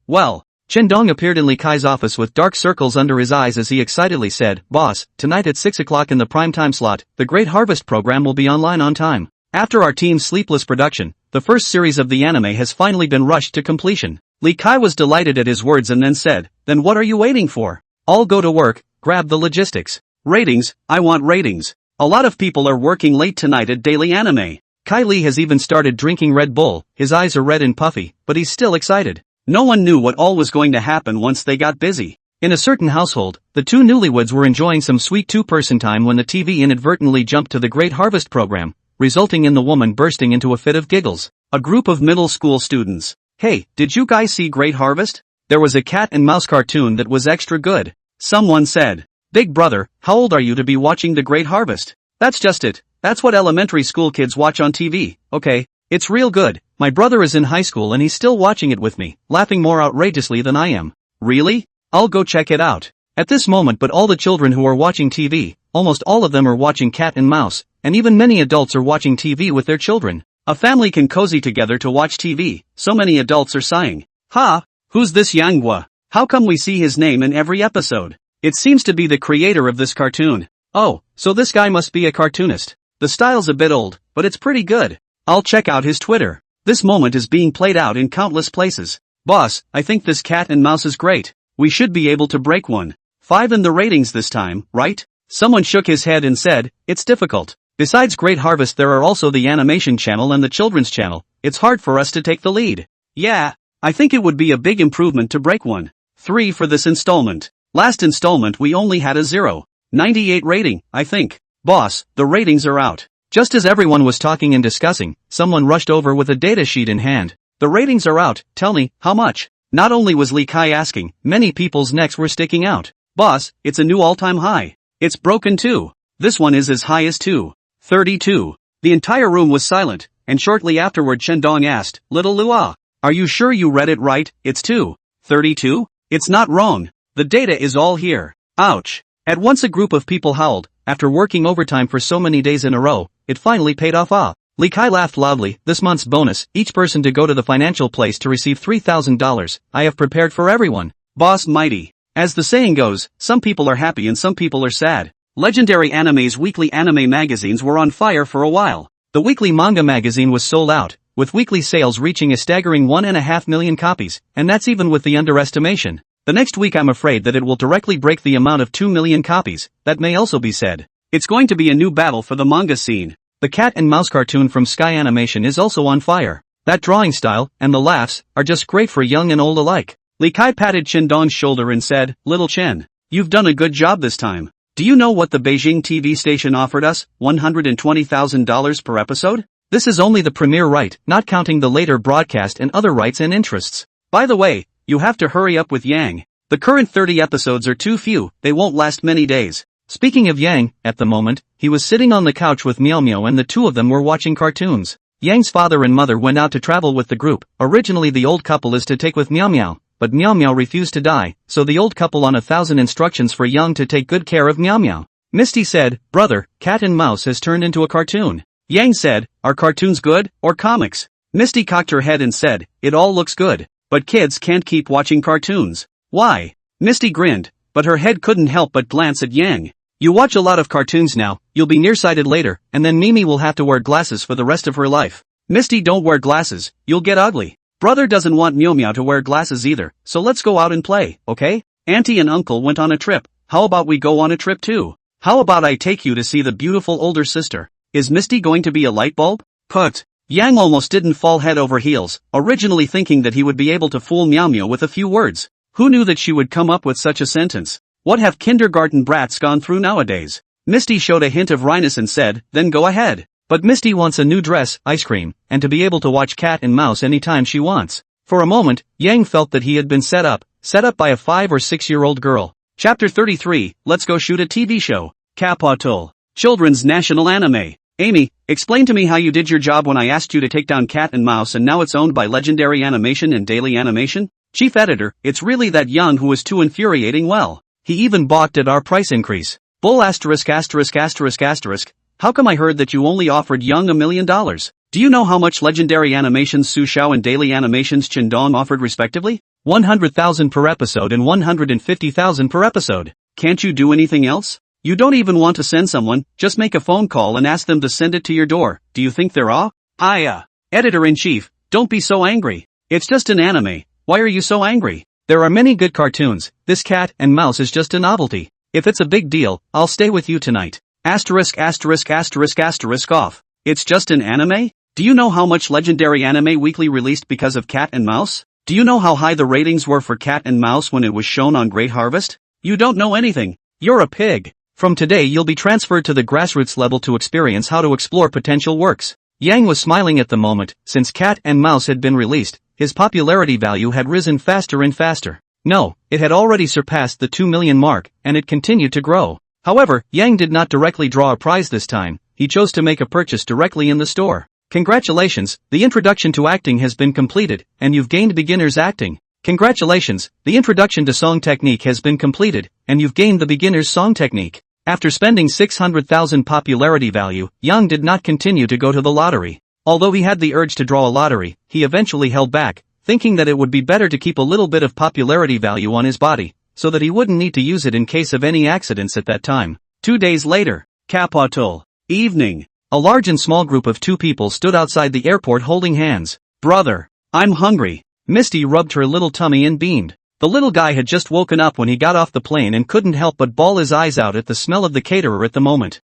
Chendong appeared in Li Kai's office with dark circles under his eyes as he excitedly said, Boss, tonight at 6 o'clock in the primetime slot, the Great Harvest program will be online on time. After our team's sleepless production, the first series of the anime has finally been rushed to completion. Lee Kai was delighted at his words and then said, "Then what are you waiting for? All go to work, grab the logistics." Ratings, I want ratings. A lot of people are working late tonight at Daily Anime. Kai Lee has even started drinking Red Bull, his eyes are red and puffy, but he's still excited. No one knew what all was going to happen once they got busy. In a certain household, the two newlyweds were enjoying some sweet two-person time when the TV inadvertently jumped to the Great Harvest program, resulting in the woman bursting into a fit of giggles. A group of middle school students. "Hey, did you guys see Great Harvest? There was a cat and mouse cartoon that was extra good." Someone said. "Big brother, how old are you to be watching the Great Harvest?" "That's just it. That's what elementary school kids watch on TV, okay? It's real good. My brother is in high school and he's still watching it with me, laughing more outrageously than I am." "Really? I'll go check it out." At this moment, but all the children who are watching TV, almost all of them are watching Cat and Mouse, and even many adults are watching TV with their children. A family can cozy together to watch TV, so many adults are sighing. "Ha! Who's this Yanghua? How come we see his name in every episode? It seems to be the creator of this cartoon. Oh, so this guy must be a cartoonist. The style's a bit old, but it's pretty good. I'll check out his Twitter." This moment is being played out in countless places. "Boss, I think this Cat and Mouse is great. We should be able to break 1.5 in the ratings this time, right?" Someone shook his head and said, "It's difficult. Besides Great Harvest there are also the Animation Channel and the Children's Channel. It's hard for us to take the lead." "Yeah, I think it would be a big improvement to break 1.3 for this installment. Last installment we only had a 0.98 rating, I think." "Boss, the ratings are out." Just as everyone was talking and discussing, someone rushed over with a data sheet in hand. "The ratings are out, tell me, how much?" Not only was Lee Kai asking, many people's necks were sticking out. "Boss, it's a new all-time high. It's broken too. This one is as high as 2.32. The entire room was silent, and shortly afterward Shendong asked, "Little Lua, are you sure you read it right? It's 2.32? It's not wrong. The data is all here." Ouch. At once a group of people howled. After working overtime for so many days in a row, it finally paid off. Lee Kai laughed loudly. "This month's bonus, each person to go to the financial place to receive $3,000, I have prepared for everyone. Boss mighty." As the saying goes, some people are happy and some people are sad. Legendary Anime's weekly anime magazines were on fire for a while. The weekly manga magazine was sold out, with weekly sales reaching a staggering 1.5 million copies, and that's even with the underestimation. The next week I'm afraid that it will directly break the amount of 2 million copies, that may also be said. It's going to be a new battle for the manga scene. The Cat and Mouse cartoon from Sky Animation is also on fire. That drawing style, and the laughs, are just great for young and old alike. Lee Kai patted Shendong's shoulder and said, "Little Chen, you've done a good job this time. Do you know what the Beijing TV station offered us? $120,000 per episode? This is only the premiere right, not counting the later broadcast and other rights and interests. By the way, you have to hurry up with Yang. The current 30 episodes are too few, they won't last many days." Speaking of Yang, at the moment, he was sitting on the couch with Meow Meow and the two of them were watching cartoons. Yang's father and mother went out to travel with the group. Originally the old couple is to take with Meow Meow, but Meow Meow refused to die, so the old couple on 1,000 instructions for Yang to take good care of Meow Meow. Misty said, "Brother, Cat and Mouse has turned into a cartoon." Yang said, "Are cartoons good, or comics?" Misty cocked her head and said, "It all looks good. But kids can't keep watching cartoons." "Why?" Misty grinned, but her head couldn't help but glance at Yang. "You watch a lot of cartoons now, you'll be nearsighted later, and then Mimi will have to wear glasses for the rest of her life." "Misty, don't wear glasses, you'll get ugly." "Brother doesn't want Meow Meow to wear glasses either, so let's go out and play, okay? Auntie and uncle went on a trip, how about we go on a trip too? How about I take you to see the beautiful older sister? Is Misty going to be a light bulb?" Put. Yang almost didn't fall head over heels, originally thinking that he would be able to fool Meow Meow with a few words. Who knew that she would come up with such a sentence? What have kindergarten brats gone through nowadays? Misty showed a hint of wryness and said, "Then go ahead." But Misty wants a new dress, ice cream, and to be able to watch Cat and Mouse anytime she wants. For a moment, Yang felt that he had been set up by a 5 or 6-year-old girl. Chapter 33, Let's Go Shoot a TV Show. Kapatul. Children's National Anime. Amy, explain to me how you did your job when I asked you to take down Cat and Mouse and now it's owned by Legendary Animation and Daily Animation? Chief Editor, it's really that Young who is too infuriating. Well, he even balked at our price increase. Bull asterisk asterisk asterisk asterisk. How come I heard that you only offered Young $1 million? Do you know how much Legendary Animation's Su Xiao and Daily Animation's Chen Dong offered respectively? 100,000 per episode and 150,000 per episode. Can't you do anything else? You don't even want to send someone, just make a phone call and ask them to send it to your door. Do you think they're off? Editor-in-chief, don't be so angry. It's just an anime. Why are you so angry? There are many good cartoons. This cat and mouse is just a novelty. If it's a big deal, I'll stay with you tonight. Asterisk asterisk asterisk asterisk off. It's just an anime? Do you know how much Legendary Anime Weekly released because of Cat and Mouse? Do you know how high the ratings were for Cat and Mouse when it was shown on Great Harvest? You don't know anything. You're a pig. From today you'll be transferred to the grassroots level to experience how to explore potential works. Yang was smiling at the moment. Since Cat and Mouse had been released, his popularity value had risen faster and faster. No, it had already surpassed the 2 million mark, and it continued to grow. However, Yang did not directly draw a prize this time. He chose to make a purchase directly in the store. Congratulations, the introduction to acting has been completed, and you've gained beginner's acting. Congratulations, the introduction to song technique has been completed, and you've gained the beginner's song technique. After spending 600,000 popularity value, Yang did not continue to go to the lottery. Although he had the urge to draw a lottery, he eventually held back, thinking that it would be better to keep a little bit of popularity value on his body, so that he wouldn't need to use it in case of any accidents at that time. 2 days later, Capital. Evening. A large and small group of 2 people stood outside the airport holding hands. Brother, I'm hungry. Misty rubbed her little tummy and beamed. The little guy had just woken up when he got off the plane and couldn't help but bawl his eyes out at the smell of the caterer at the moment.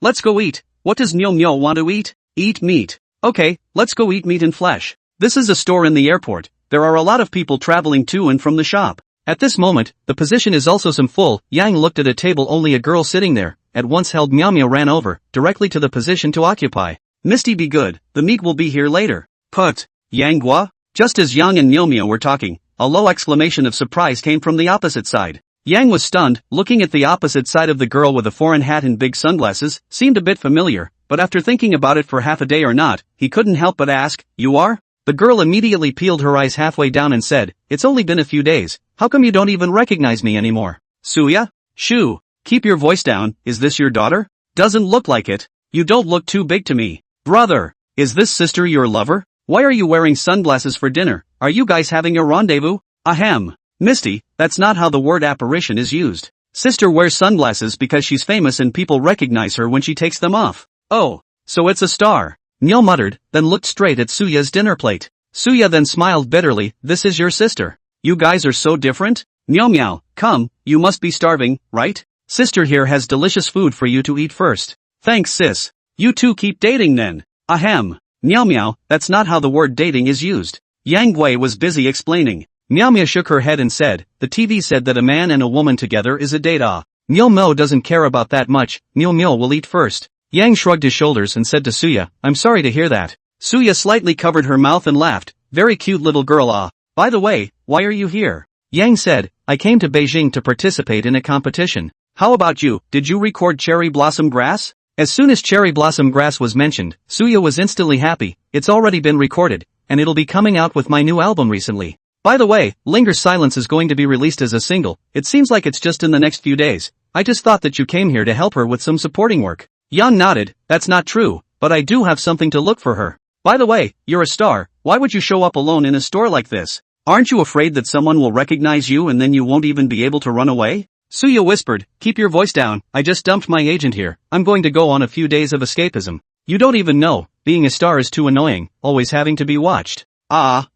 Let's go eat. What does Myo Myo want to eat? Eat meat. Okay, let's go eat meat and flesh. This is a store in the airport. There are a lot of people traveling to and from the shop. At this moment, the position is also some full. Yang looked at a table, only a girl sitting there. At once held Meow Meow ran over, directly to the position to occupy. Misty, be good, the meat will be here later. Put. Yang Gua? Just as Yang and Meow Meow were talking, a low exclamation of surprise came from the opposite side. Yang was stunned, looking at the opposite side of the girl with a foreign hat and big sunglasses, seemed a bit familiar, but after thinking about it for half a day or not, he couldn't help but ask, you are? The girl immediately peeled her eyes halfway down and said, it's only been a few days, how come you don't even recognize me anymore? Suya? Shoo. Keep your voice down, is this your daughter? Doesn't look like it. You don't look too big to me. Brother, is this sister your lover? Why are you wearing sunglasses for dinner? Are you guys having a rendezvous? Ahem. Misty, that's not how the word apparition is used. Sister wears sunglasses because she's famous and people recognize her when she takes them off. Oh, so it's a star. Neil muttered, then looked straight at Suya's dinner plate. Suya then smiled bitterly, this is your sister. You guys are so different? Meow Meow, come, you must be starving, right? Sister here has delicious food for you to eat first. Thanks sis. You two keep dating then. Ahem. Meow Meow, that's not how the word dating is used. Yang Gui was busy explaining. Meow Meow shook her head and said, the TV said that a man and a woman together is a date. Meow Meow doesn't care about that much, Meow Meow will eat first. Yang shrugged his shoulders and said to Suya, I'm sorry to hear that. Suya slightly covered her mouth and laughed, very cute little girl. By the way, why are you here? Yang said, I came to Beijing to participate in a competition. How about you, did you record Cherry Blossom Grass? As soon as Cherry Blossom Grass was mentioned, Suya was instantly happy, it's already been recorded, and it'll be coming out with my new album recently. By the way, Linger's Silence is going to be released as a single, it seems like it's just in the next few days. I just thought that you came here to help her with some supporting work. Yang nodded, that's not true, but I do have something to look for her. By the way, you're a star, why would you show up alone in a store like this? Aren't you afraid that someone will recognize you and then you won't even be able to run away? Suya whispered, keep your voice down, I just dumped my agent here, I'm going to go on a few days of escapism. You don't even know, being a star is too annoying, always having to be watched.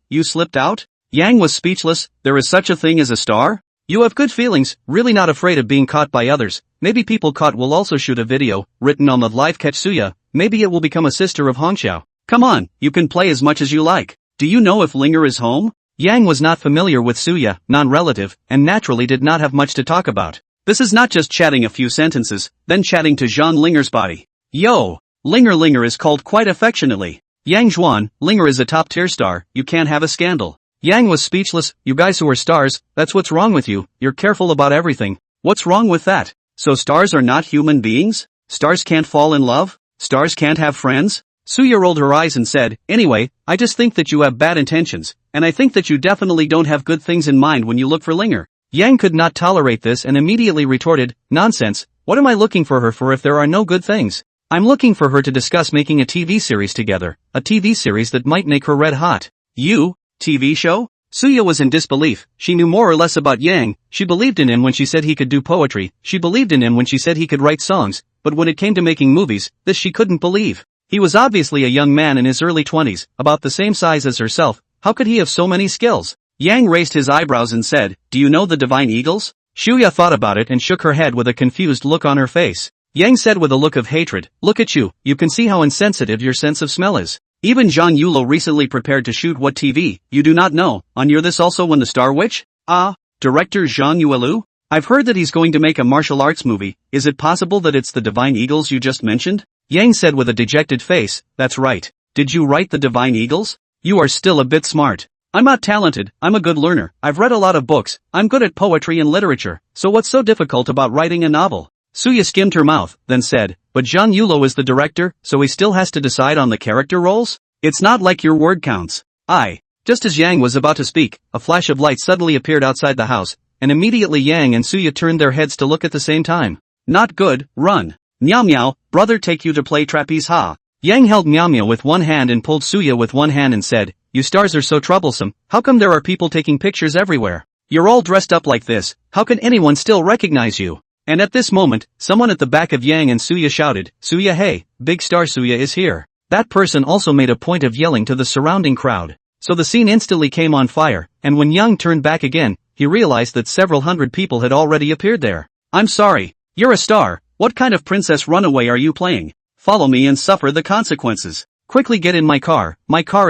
You slipped out? Yang was speechless, there is such a thing as a star? You have good feelings, really not afraid of being caught by others, maybe people caught will also shoot a video, written on the live catch Suya, maybe it will become a sister of Hongxiao. Come on, you can play as much as you like. Do you know if Linger is home? Yang was not familiar with Suya, non-relative, and naturally did not have much to talk about. This is not just chatting a few sentences, then chatting to Jean Linger's body. Yo! Linger is called quite affectionately. Yang Zhuan, Linger is a top-tier star, you can't have a scandal. Yang was speechless, you guys who are stars, that's what's wrong with you, you're careful about everything. What's wrong with that? So stars are not human beings? Stars can't fall in love? Stars can't have friends? Suya rolled her eyes and said, anyway, I just think that you have bad intentions, and I think that you definitely don't have good things in mind when you look for Linger. Yang could not tolerate this and immediately retorted, nonsense, what am I looking for her for if there are no good things? I'm looking for her to discuss making a TV series together, a TV series that might make her red hot. You? TV show? Suya was in disbelief. She knew more or less about Yang. She believed in him when she said he could do poetry, she believed in him when she said he could write songs, but when it came to making movies, this she couldn't believe. He was obviously a young man in his early 20s, about the same size as herself. How could he have so many skills? Yang raised his eyebrows and said, "Do you know the Divine Eagles?" Shuya thought about it and shook her head with a confused look on her face. Yang said with a look of hatred, "Look at you, you can see how insensitive your sense of smell is. Even Zhang Yulo recently prepared to shoot what TV, you do not know, on You're This Also When the Star Witch? Ah, director Zhang Yuelu? I've heard that he's going to make a martial arts movie, is it possible that it's the Divine Eagles you just mentioned?" Yang said with a dejected face, "That's right. Did you write the Divine Eagles? You are still a bit smart. I'm not talented, I'm a good learner, I've read a lot of books, I'm good at poetry and literature, so what's so difficult about writing a novel?" Suya skimmed her mouth, then said, "But Zhang Yulo is the director, so he still has to decide on the character roles? It's not like your word counts." Just as Yang was about to speak, a flash of light suddenly appeared outside the house, and immediately Yang and Suya turned their heads to look at the same time. "Not good, run. Meow meow, brother take you to play trapeze ha." Yang held Meow Meow with one hand and pulled Suya with one hand and said, "You stars are so troublesome, how come there are people taking pictures everywhere? You're all dressed up like this, how can anyone still recognize you?" And at this moment, someone at the back of Yang and Suya shouted, "Suya hey, big star Suya is here." That person also made a point of yelling to the surrounding crowd. So the scene instantly came on fire, and when Yang turned back again, he realized that several hundred people had already appeared there. "I'm sorry, you're a star, what kind of princess runaway are you playing? Follow me and suffer the consequences. Quickly get in my car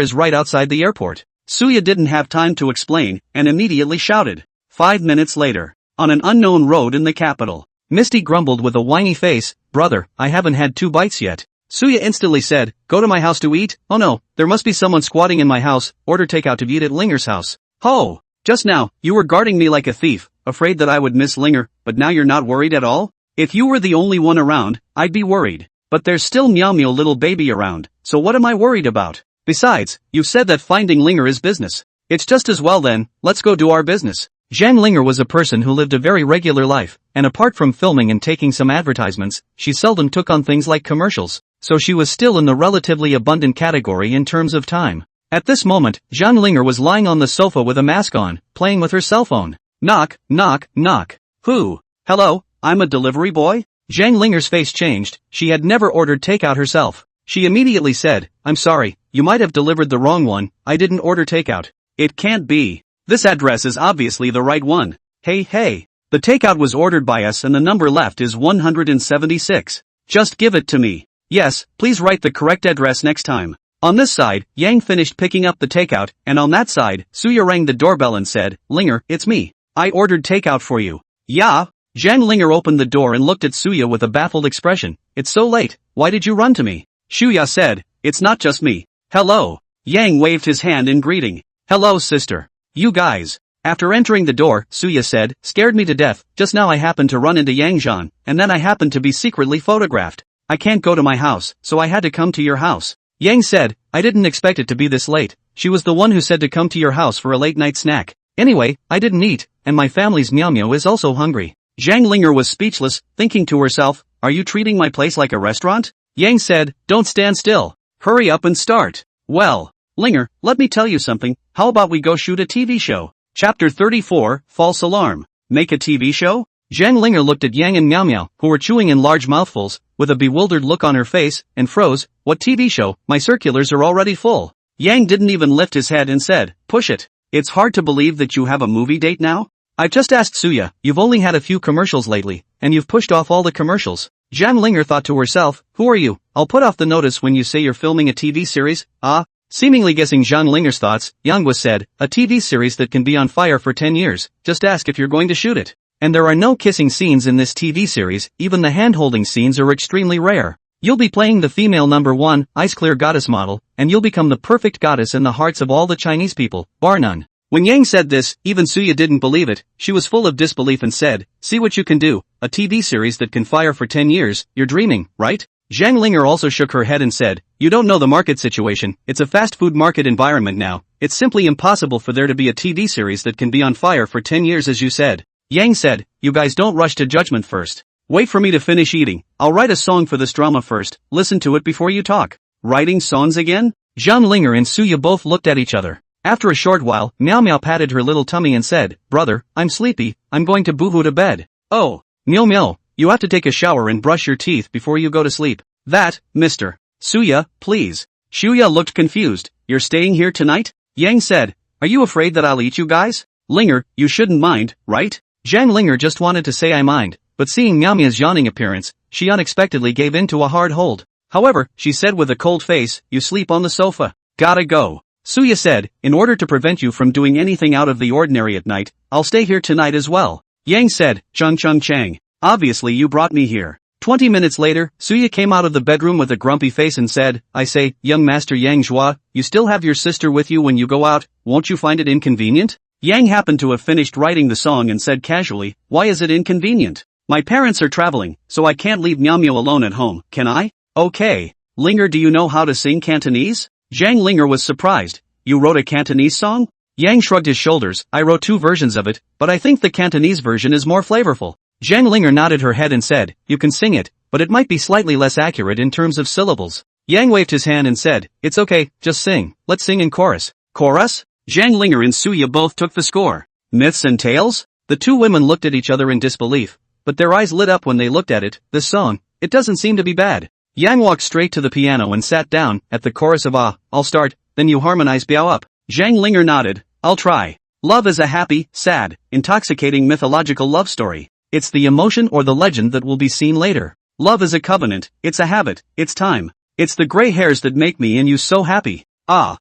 is right outside the airport." Suya didn't have time to explain, and immediately shouted. 5 minutes later, on an unknown road in the capital, Misty grumbled with a whiny face, "Brother, I haven't had 2 bites yet." Suya instantly said, "Go to my house to eat? Oh no, there must be someone squatting in my house, order takeout to eat at Linger's house." "Ho! Just now, you were guarding me like a thief, afraid that I would miss Linger, but now you're not worried at all? If you were the only one around, I'd be worried. But there's still Meow Meow little baby around, so what am I worried about? Besides, you've said that finding Linger is business. It's just as well then, let's go do our business." Zhang Linger was a person who lived a very regular life, and apart from filming and taking some advertisements, she seldom took on things like commercials, so she was still in the relatively abundant category in terms of time. At this moment, Zhang Linger was lying on the sofa with a mask on, playing with her cell phone. Knock, knock, knock. "Who? Hello, I'm a delivery boy?" Zhang Linger's face changed, she had never ordered takeout herself. She immediately said, "I'm sorry, you might have delivered the wrong one, I didn't order takeout." "It can't be. This address is obviously the right one. Hey, the takeout was ordered by us and the number left is 176. Just give it to me. Yes, please write the correct address next time." On this side, Yang finished picking up the takeout, and on that side, Suya rang the doorbell and said, "Linger, it's me. I ordered takeout for you." "Yeah?" Zhang Linger opened the door and looked at Suya with a baffled expression. "It's so late, why did you run to me?" Shuya said, "It's not just me. Hello." Yang waved his hand in greeting. "Hello sister. You guys." After entering the door, Suya said, "Scared me to death, just now I happened to run into Yang Zhan, and then I happened to be secretly photographed. I can't go to my house, so I had to come to your house." Yang said, "I didn't expect it to be this late. She was the one who said to come to your house for a late night snack. Anyway, I didn't eat, and my family's Meow Meow is also hungry." Zhang Linger was speechless, thinking to herself, "Are you treating my place like a restaurant?" Yang said, "Don't stand still. Hurry up and start." "Well, Linger, let me tell you something, how about we go shoot a TV show?" Chapter 34, False Alarm. Make a TV show? Zhang Linger looked at Yang and Meow Meow, who were chewing in large mouthfuls, with a bewildered look on her face, and froze. "What TV show? My circulars are already full." Yang didn't even lift his head and said, "Push it. It's hard to believe that you have a movie date now? I've just asked Suya, you've only had a few commercials lately, and you've pushed off all the commercials." Zhang Linger thought to herself, "Who are you? I'll put off the notice when you say you're filming a TV series, ah?" Seemingly guessing Zhang Linger's thoughts, Yang was said, "A TV series that can be on fire for 10 years, just ask if you're going to shoot it. And there are no kissing scenes in this TV series, even the hand-holding scenes are extremely rare. You'll be playing the female number 1, ice-clear goddess model, and you'll become the perfect goddess in the hearts of all the Chinese people, bar none." When Yang said this, even Suya didn't believe it, she was full of disbelief and said, "See what you can do, a TV series that can fire for 10 years, you're dreaming, right?" Zhang Linger also shook her head and said, "You don't know the market situation, it's a fast food market environment now, it's simply impossible for there to be a TV series that can be on fire for 10 years as you said." Yang said, "You guys don't rush to judgment first. Wait for me to finish eating, I'll write a song for this drama first, listen to it before you talk." "Writing songs again?" Zhang Linger and Suya both looked at each other. After a short while, Meow Meow patted her little tummy and said, "Brother, I'm sleepy, I'm going to boohoo to bed." "Oh, Meow Meow, you have to take a shower and brush your teeth before you go to sleep." "That, Mr. Suya, please." Shuya looked confused. "You're staying here tonight?" Yang said, "Are you afraid that I'll eat you guys?" "Linger, you shouldn't mind, right?" Zhang Linger just wanted to say I mind, but seeing Meow Meow's yawning appearance, she unexpectedly gave in to a hard hold. However, she said with a cold face, "You sleep on the sofa." "Gotta go." Suya said, "In order to prevent you from doing anything out of the ordinary at night, I'll stay here tonight as well." Yang said, "Chung Chung Chang. Obviously you brought me here." 20 minutes later, Suya came out of the bedroom with a grumpy face and said, "I say, young Master Yang Zhua, you still have your sister with you when you go out, won't you find it inconvenient?" Yang happened to have finished writing the song and said casually, "Why is it inconvenient? My parents are traveling, so I can't leave Meow Meow alone at home, can I?" "Okay. Linger, do you know how to sing Cantonese?" Zhang Linger was surprised. "You wrote a Cantonese song?" Yang shrugged his shoulders. "I wrote 2 versions of it, but I think the Cantonese version is more flavorful." Zhang Linger nodded her head and said, "You can sing it, but it might be slightly less accurate in terms of syllables." Yang waved his hand and said, "It's okay, just sing, let's sing in chorus." "Chorus?" Zhang Linger and Suya both took the score. "Myths and tales?" The 2 women looked at each other in disbelief, but their eyes lit up when they looked at it. "This song, it doesn't seem to be bad." Yang walked straight to the piano and sat down. At the chorus of "Ah, I'll start, then you harmonize Biao up." Zhang Linger nodded. "I'll try." Love is a happy, sad, intoxicating mythological love story. It's the emotion or the legend that will be seen later. Love is a covenant, it's a habit, it's time. It's the gray hairs that make me and you so happy. Ah,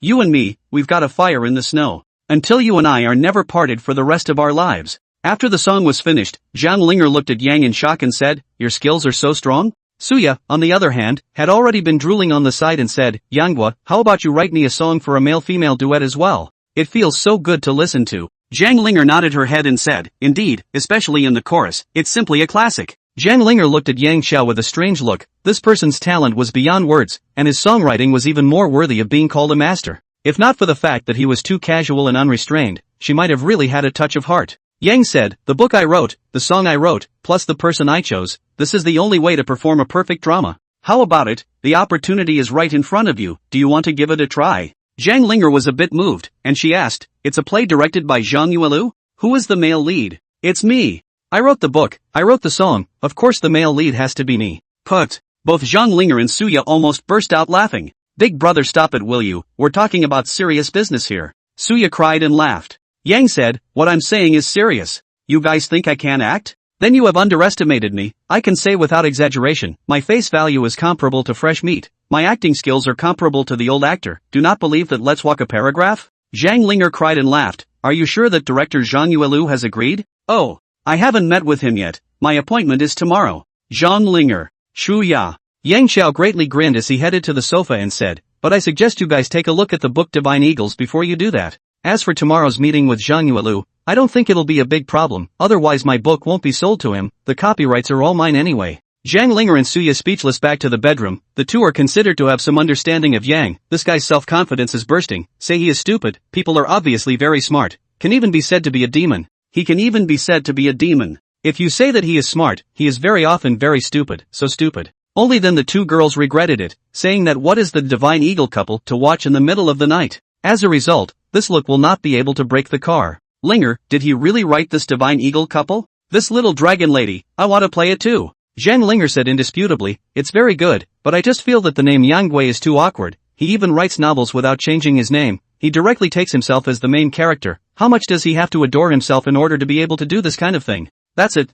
you and me, we've got a fire in the snow. Until you and I are never parted for the rest of our lives. After the song was finished, Zhang Linger looked at Yang in shock and said, "Your skills are so strong?" Suya, on the other hand, had already been drooling on the side and said, "Yanghua, how about you write me a song for a male-female duet as well? It feels so good to listen to." Zhang Linger nodded her head and said, "Indeed, especially in the chorus, it's simply a classic." Zhang Linger looked at Yang Xiao with a strange look. This person's talent was beyond words, and his songwriting was even more worthy of being called a master. If not for the fact that he was too casual and unrestrained, she might have really had a touch of heart. Yang said, "The book I wrote, the song I wrote, plus the person I chose, this is the only way to perform a perfect drama. How about it? The opportunity is right in front of you, do you want to give it a try?" Zhang Linger was a bit moved, and she asked, "It's a play directed by Zhang Yuelu? Who is the male lead?" "It's me. I wrote the book, I wrote the song, of course the male lead has to be me." "Put." Both Zhang Linger and Suya almost burst out laughing. "Big brother, stop it will you, we're talking about serious business here." Suya cried and laughed. Yang said, "What I'm saying is serious. You guys think I can't act? Then you have underestimated me. I can say without exaggeration, my face value is comparable to fresh meat. My acting skills are comparable to the old actor. Do not believe that? Let's walk a paragraph?" Zhang Linger cried and laughed. "Are you sure that director Zhang Yuelu has agreed?" "Oh, I haven't met with him yet. My appointment is tomorrow." Zhang Linger. Shu ya. Yang Xiao greatly grinned as he headed to the sofa and said, "But I suggest you guys take a look at the book Divine Eagles before you do that. As for tomorrow's meeting with Zhang Yuelu, I don't think it'll be a big problem, otherwise my book won't be sold to him, the copyrights are all mine anyway." Zhang Linger and Suya speechless back to the bedroom. The 2 are considered to have some understanding of Yang. This guy's self-confidence is bursting. Say he is stupid, people are obviously very smart. Can even be said to be a demon. He can even be said to be a demon. If you say that he is smart, he is very often very stupid, so stupid. Only then the 2 girls regretted it, saying that what is the Divine Eagle couple to watch in the middle of the night? As a result, this look will not be able to break the car. Linger, did he really write this Divine Eagle couple? This little dragon lady, I want to play it too. Zhang Linger said indisputably, "It's very good, but I just feel that the name Yang Gui is too awkward. He even writes novels without changing his name. He directly takes himself as the main character. How much does he have to adore himself in order to be able to do this kind of thing?" That's it.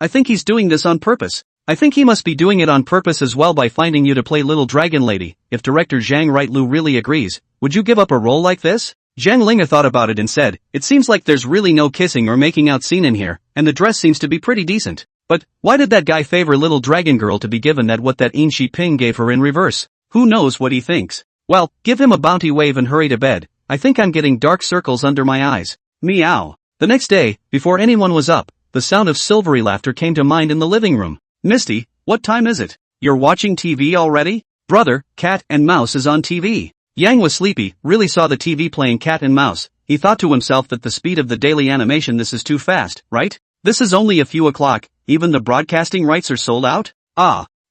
I think he's doing this on purpose. I think he must be doing it on purpose as well by finding you to play little dragon lady. If director Zhang Right-Lu really agrees, would you give up a role like this?" Zhang Linger thought about it and said, "It seems like there's really no kissing or making out scene in here, and the dress seems to be pretty decent. But, why did that guy favor little dragon girl to be given that what that In Shi Ping gave her in reverse? Who knows what he thinks? Well, give him a bounty wave and hurry to bed. I think I'm getting dark circles under my eyes." Meow. The next day, before anyone was up, the sound of silvery laughter came to mind in the living room. "Misty, what time is it? You're watching TV already?" "Brother, Cat and Mouse is on TV." Yang was sleepy, really saw the TV playing Cat and Mouse. He thought to himself that the speed of the daily animation, this is too fast, right? This is only a few o'clock, even the broadcasting rights are sold out?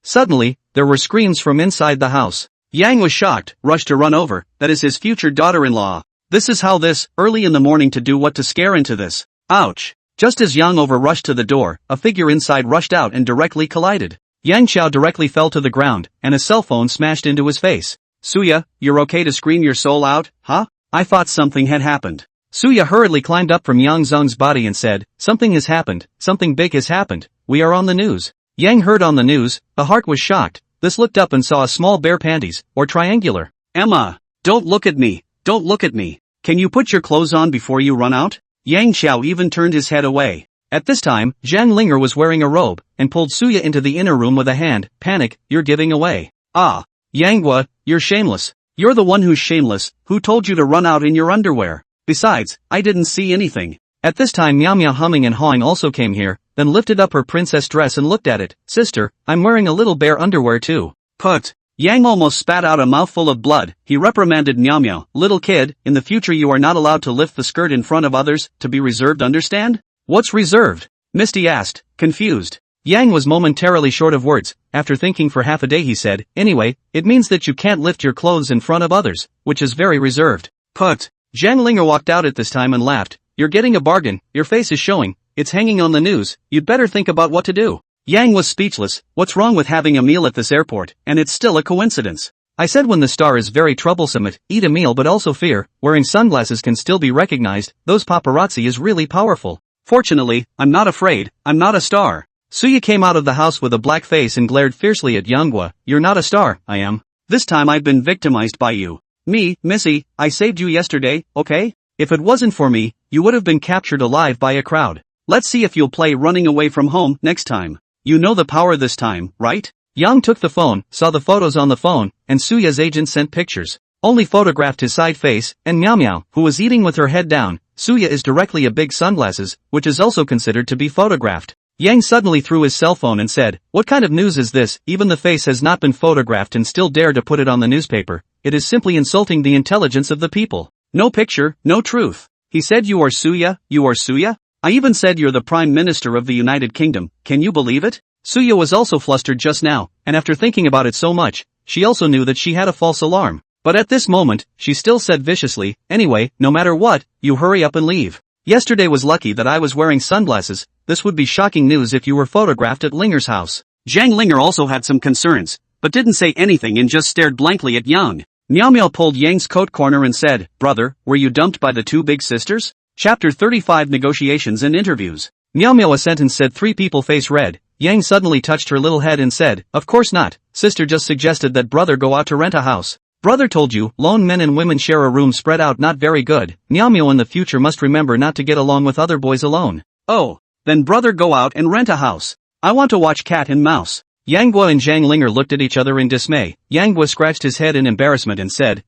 Suddenly, there were screams from inside the house. Yang was shocked, rushed to run over, that is his future daughter-in-law. This is how this, early in the morning to do what to scare into this. Ouch. Just as Yang rushed to the door, a figure inside rushed out and directly collided. Yang Xiao directly fell to the ground, and a cell phone smashed into his face. Suya, you're okay to scream your soul out, huh? I thought something had happened. Suya hurriedly climbed up from Yang Zeng's body and said, something has happened, something big has happened, we are on the news. Yang heard on the news, the heart was shocked. This looked up and saw a small bare panties, or triangular. Emma, don't look at me, don't look at me. Can you put your clothes on before you run out? Yang Xiao even turned his head away. At this time, Zhang Linger was wearing a robe, and pulled Suya into the inner room with a hand. Panic, you're giving away. Ah. Yang Gua, you're shameless. You're the one who's shameless, who told you to run out in your underwear. Besides, I didn't see anything. At this time Miao Miao humming and hawing also came here, then lifted up her princess dress and looked at it. Sister, I'm wearing a little bare underwear too. Put. Yang almost spat out a mouthful of blood. He reprimanded Miao Miao. Little kid, in the future you are not allowed to lift the skirt in front of others, to be reserved, understand? What's reserved? Misty asked, confused. Yang was momentarily short of words. After thinking for half a day he said, anyway, it means that you can't lift your clothes in front of others, which is very reserved. Put. Zhang Linger walked out at this time and laughed. You're getting a bargain, your face is showing, it's hanging on the news, you'd better think about what to do. Yang was speechless. What's wrong with having a meal at this airport, and it's still a coincidence. I said when the star is very troublesome eat a meal but also fear, wearing sunglasses can still be recognized, those paparazzi is really powerful. Fortunately, I'm not afraid, I'm not a star. Suya came out of the house with a black face and glared fiercely at Yanghua. You're not a star, I am. This time I've been victimized by you. Me, Missy, I saved you yesterday, okay? If it wasn't for me, you would have been captured alive by a crowd. Let's see if you'll play running away from home next time. You know the power this time, right? Yang took the phone, saw the photos on the phone, and Suya's agent sent pictures. Only photographed his side face, and Miao Miao, who was eating with her head down. Suya is directly a big sunglasses, which is also considered to be photographed. Yang suddenly threw his cell phone and said, what kind of news is this? Even the face has not been photographed and still dare to put it on the newspaper. It is simply insulting the intelligence of the people. No picture, no truth. He said you are Suya, you are Suya? I even said you're the Prime Minister of the United Kingdom, can you believe it? Suya was also flustered just now, and after thinking about it so much, she also knew that she had a false alarm. But at this moment, she still said viciously, anyway, no matter what, you hurry up and leave. Yesterday was lucky that I was wearing sunglasses, this would be shocking news if you were photographed at Linger's house. Zhang Linger also had some concerns, but didn't say anything and just stared blankly at Yang. Miao Miao pulled Yang's coat corner and said, brother, were you dumped by the two big sisters? Chapter 35 Negotiations and Interviews. Miao Miao a sentence said three people face red. Yang suddenly touched her little head and said, of course not, sister just suggested that brother go out to rent a house. Brother told you, lone men and women share a room spread out not very good. Miao Miao in the future must remember not to get along with other boys alone. Oh, then brother go out and rent a house. I want to watch cat and mouse. Yang Guo and Zhang Linger looked at each other in dismay. Yang Guo scratched his head in embarrassment and said,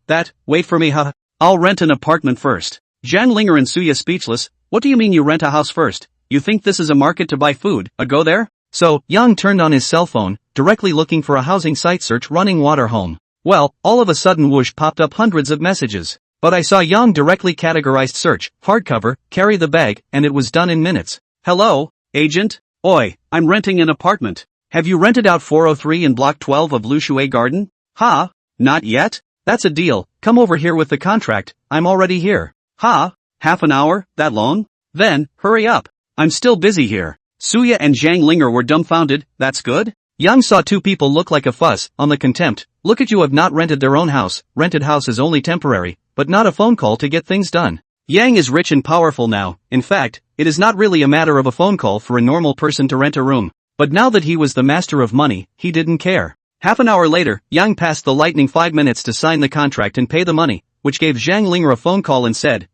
wait for me huh? I'll rent an apartment first. Zhang Linger and Suya speechless, what do you mean you rent a house first? You think this is a market to buy food, go there? So, Yang turned on his cell phone, directly looking for a housing site search running water home. Well, all of a sudden whoosh popped up hundreds of messages. But I saw Yang directly categorized search, hardcover, carry the bag, and it was done in minutes. Hello, agent? Oi, I'm renting an apartment. Have you rented out 403 in block 12 of Lu Shui Garden? Ha? Not yet? That's a deal, come over here with the contract, I'm already here. Ha? Half an hour, that long? Then, hurry up. I'm still busy here. Suya and Zhang Linger were dumbfounded, that's good? Yang saw two people look like a fuss, on the contempt, look at you have not rented their own house, rented house is only temporary, but not a phone call to get things done. Yang is rich and powerful now, in fact, it is not really a matter of a phone call for a normal person to rent a room, but now that he was the master of money, he didn't care. Half an hour later, Yang passed the lightning 5 minutes to sign the contract and pay the money, which gave Zhang Linger a phone call and said,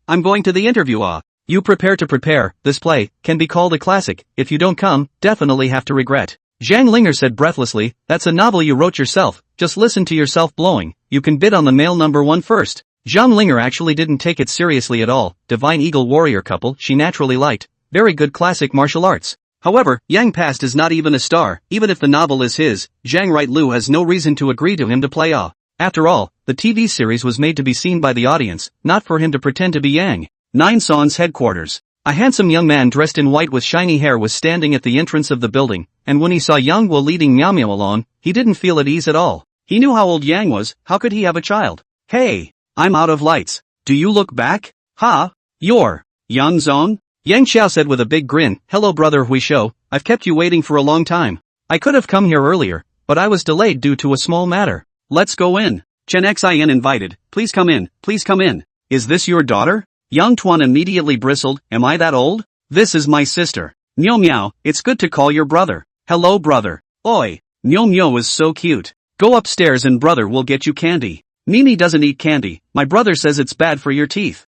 I'm going to the interview You prepare to prepare, this play, can be called a classic, if you don't come, definitely have to regret. Zhang Linger said breathlessly, that's a novel you wrote yourself, just listen to yourself blowing, you can bid on the male number 1 first. Zhang Linger actually didn't take it seriously at all, divine eagle warrior couple she naturally liked, very good classic martial arts. However, Yang Past is not even a star, even if the novel is his, Zhang Right Lu has no reason to agree to him to play After all, the TV series was made to be seen by the audience, not for him to pretend to be Yang. Nine Son's headquarters. A handsome young man dressed in white with shiny hair was standing at the entrance of the building, and when he saw Yang Guo leading Miao Miao along, he didn't feel at ease at all. He knew how old Yang was, how could he have a child? Hey, I'm out of lights. Do you look back? Ha? You're Yang Zong? Yang Xiao said with a big grin, hello brother Huishou, I've kept you waiting for a long time. I could have come here earlier, but I was delayed due to a small matter. Let's go in. Chen Xin invited, please come in, please come in. Is this your daughter? Yang Tuan immediately bristled, am I that old? This is my sister. Miao Miao, it's good to call your brother. Hello brother. Oi. Miao Miao is so cute. Go upstairs and brother will get you candy. Mimi doesn't eat candy, my brother says it's bad for your teeth.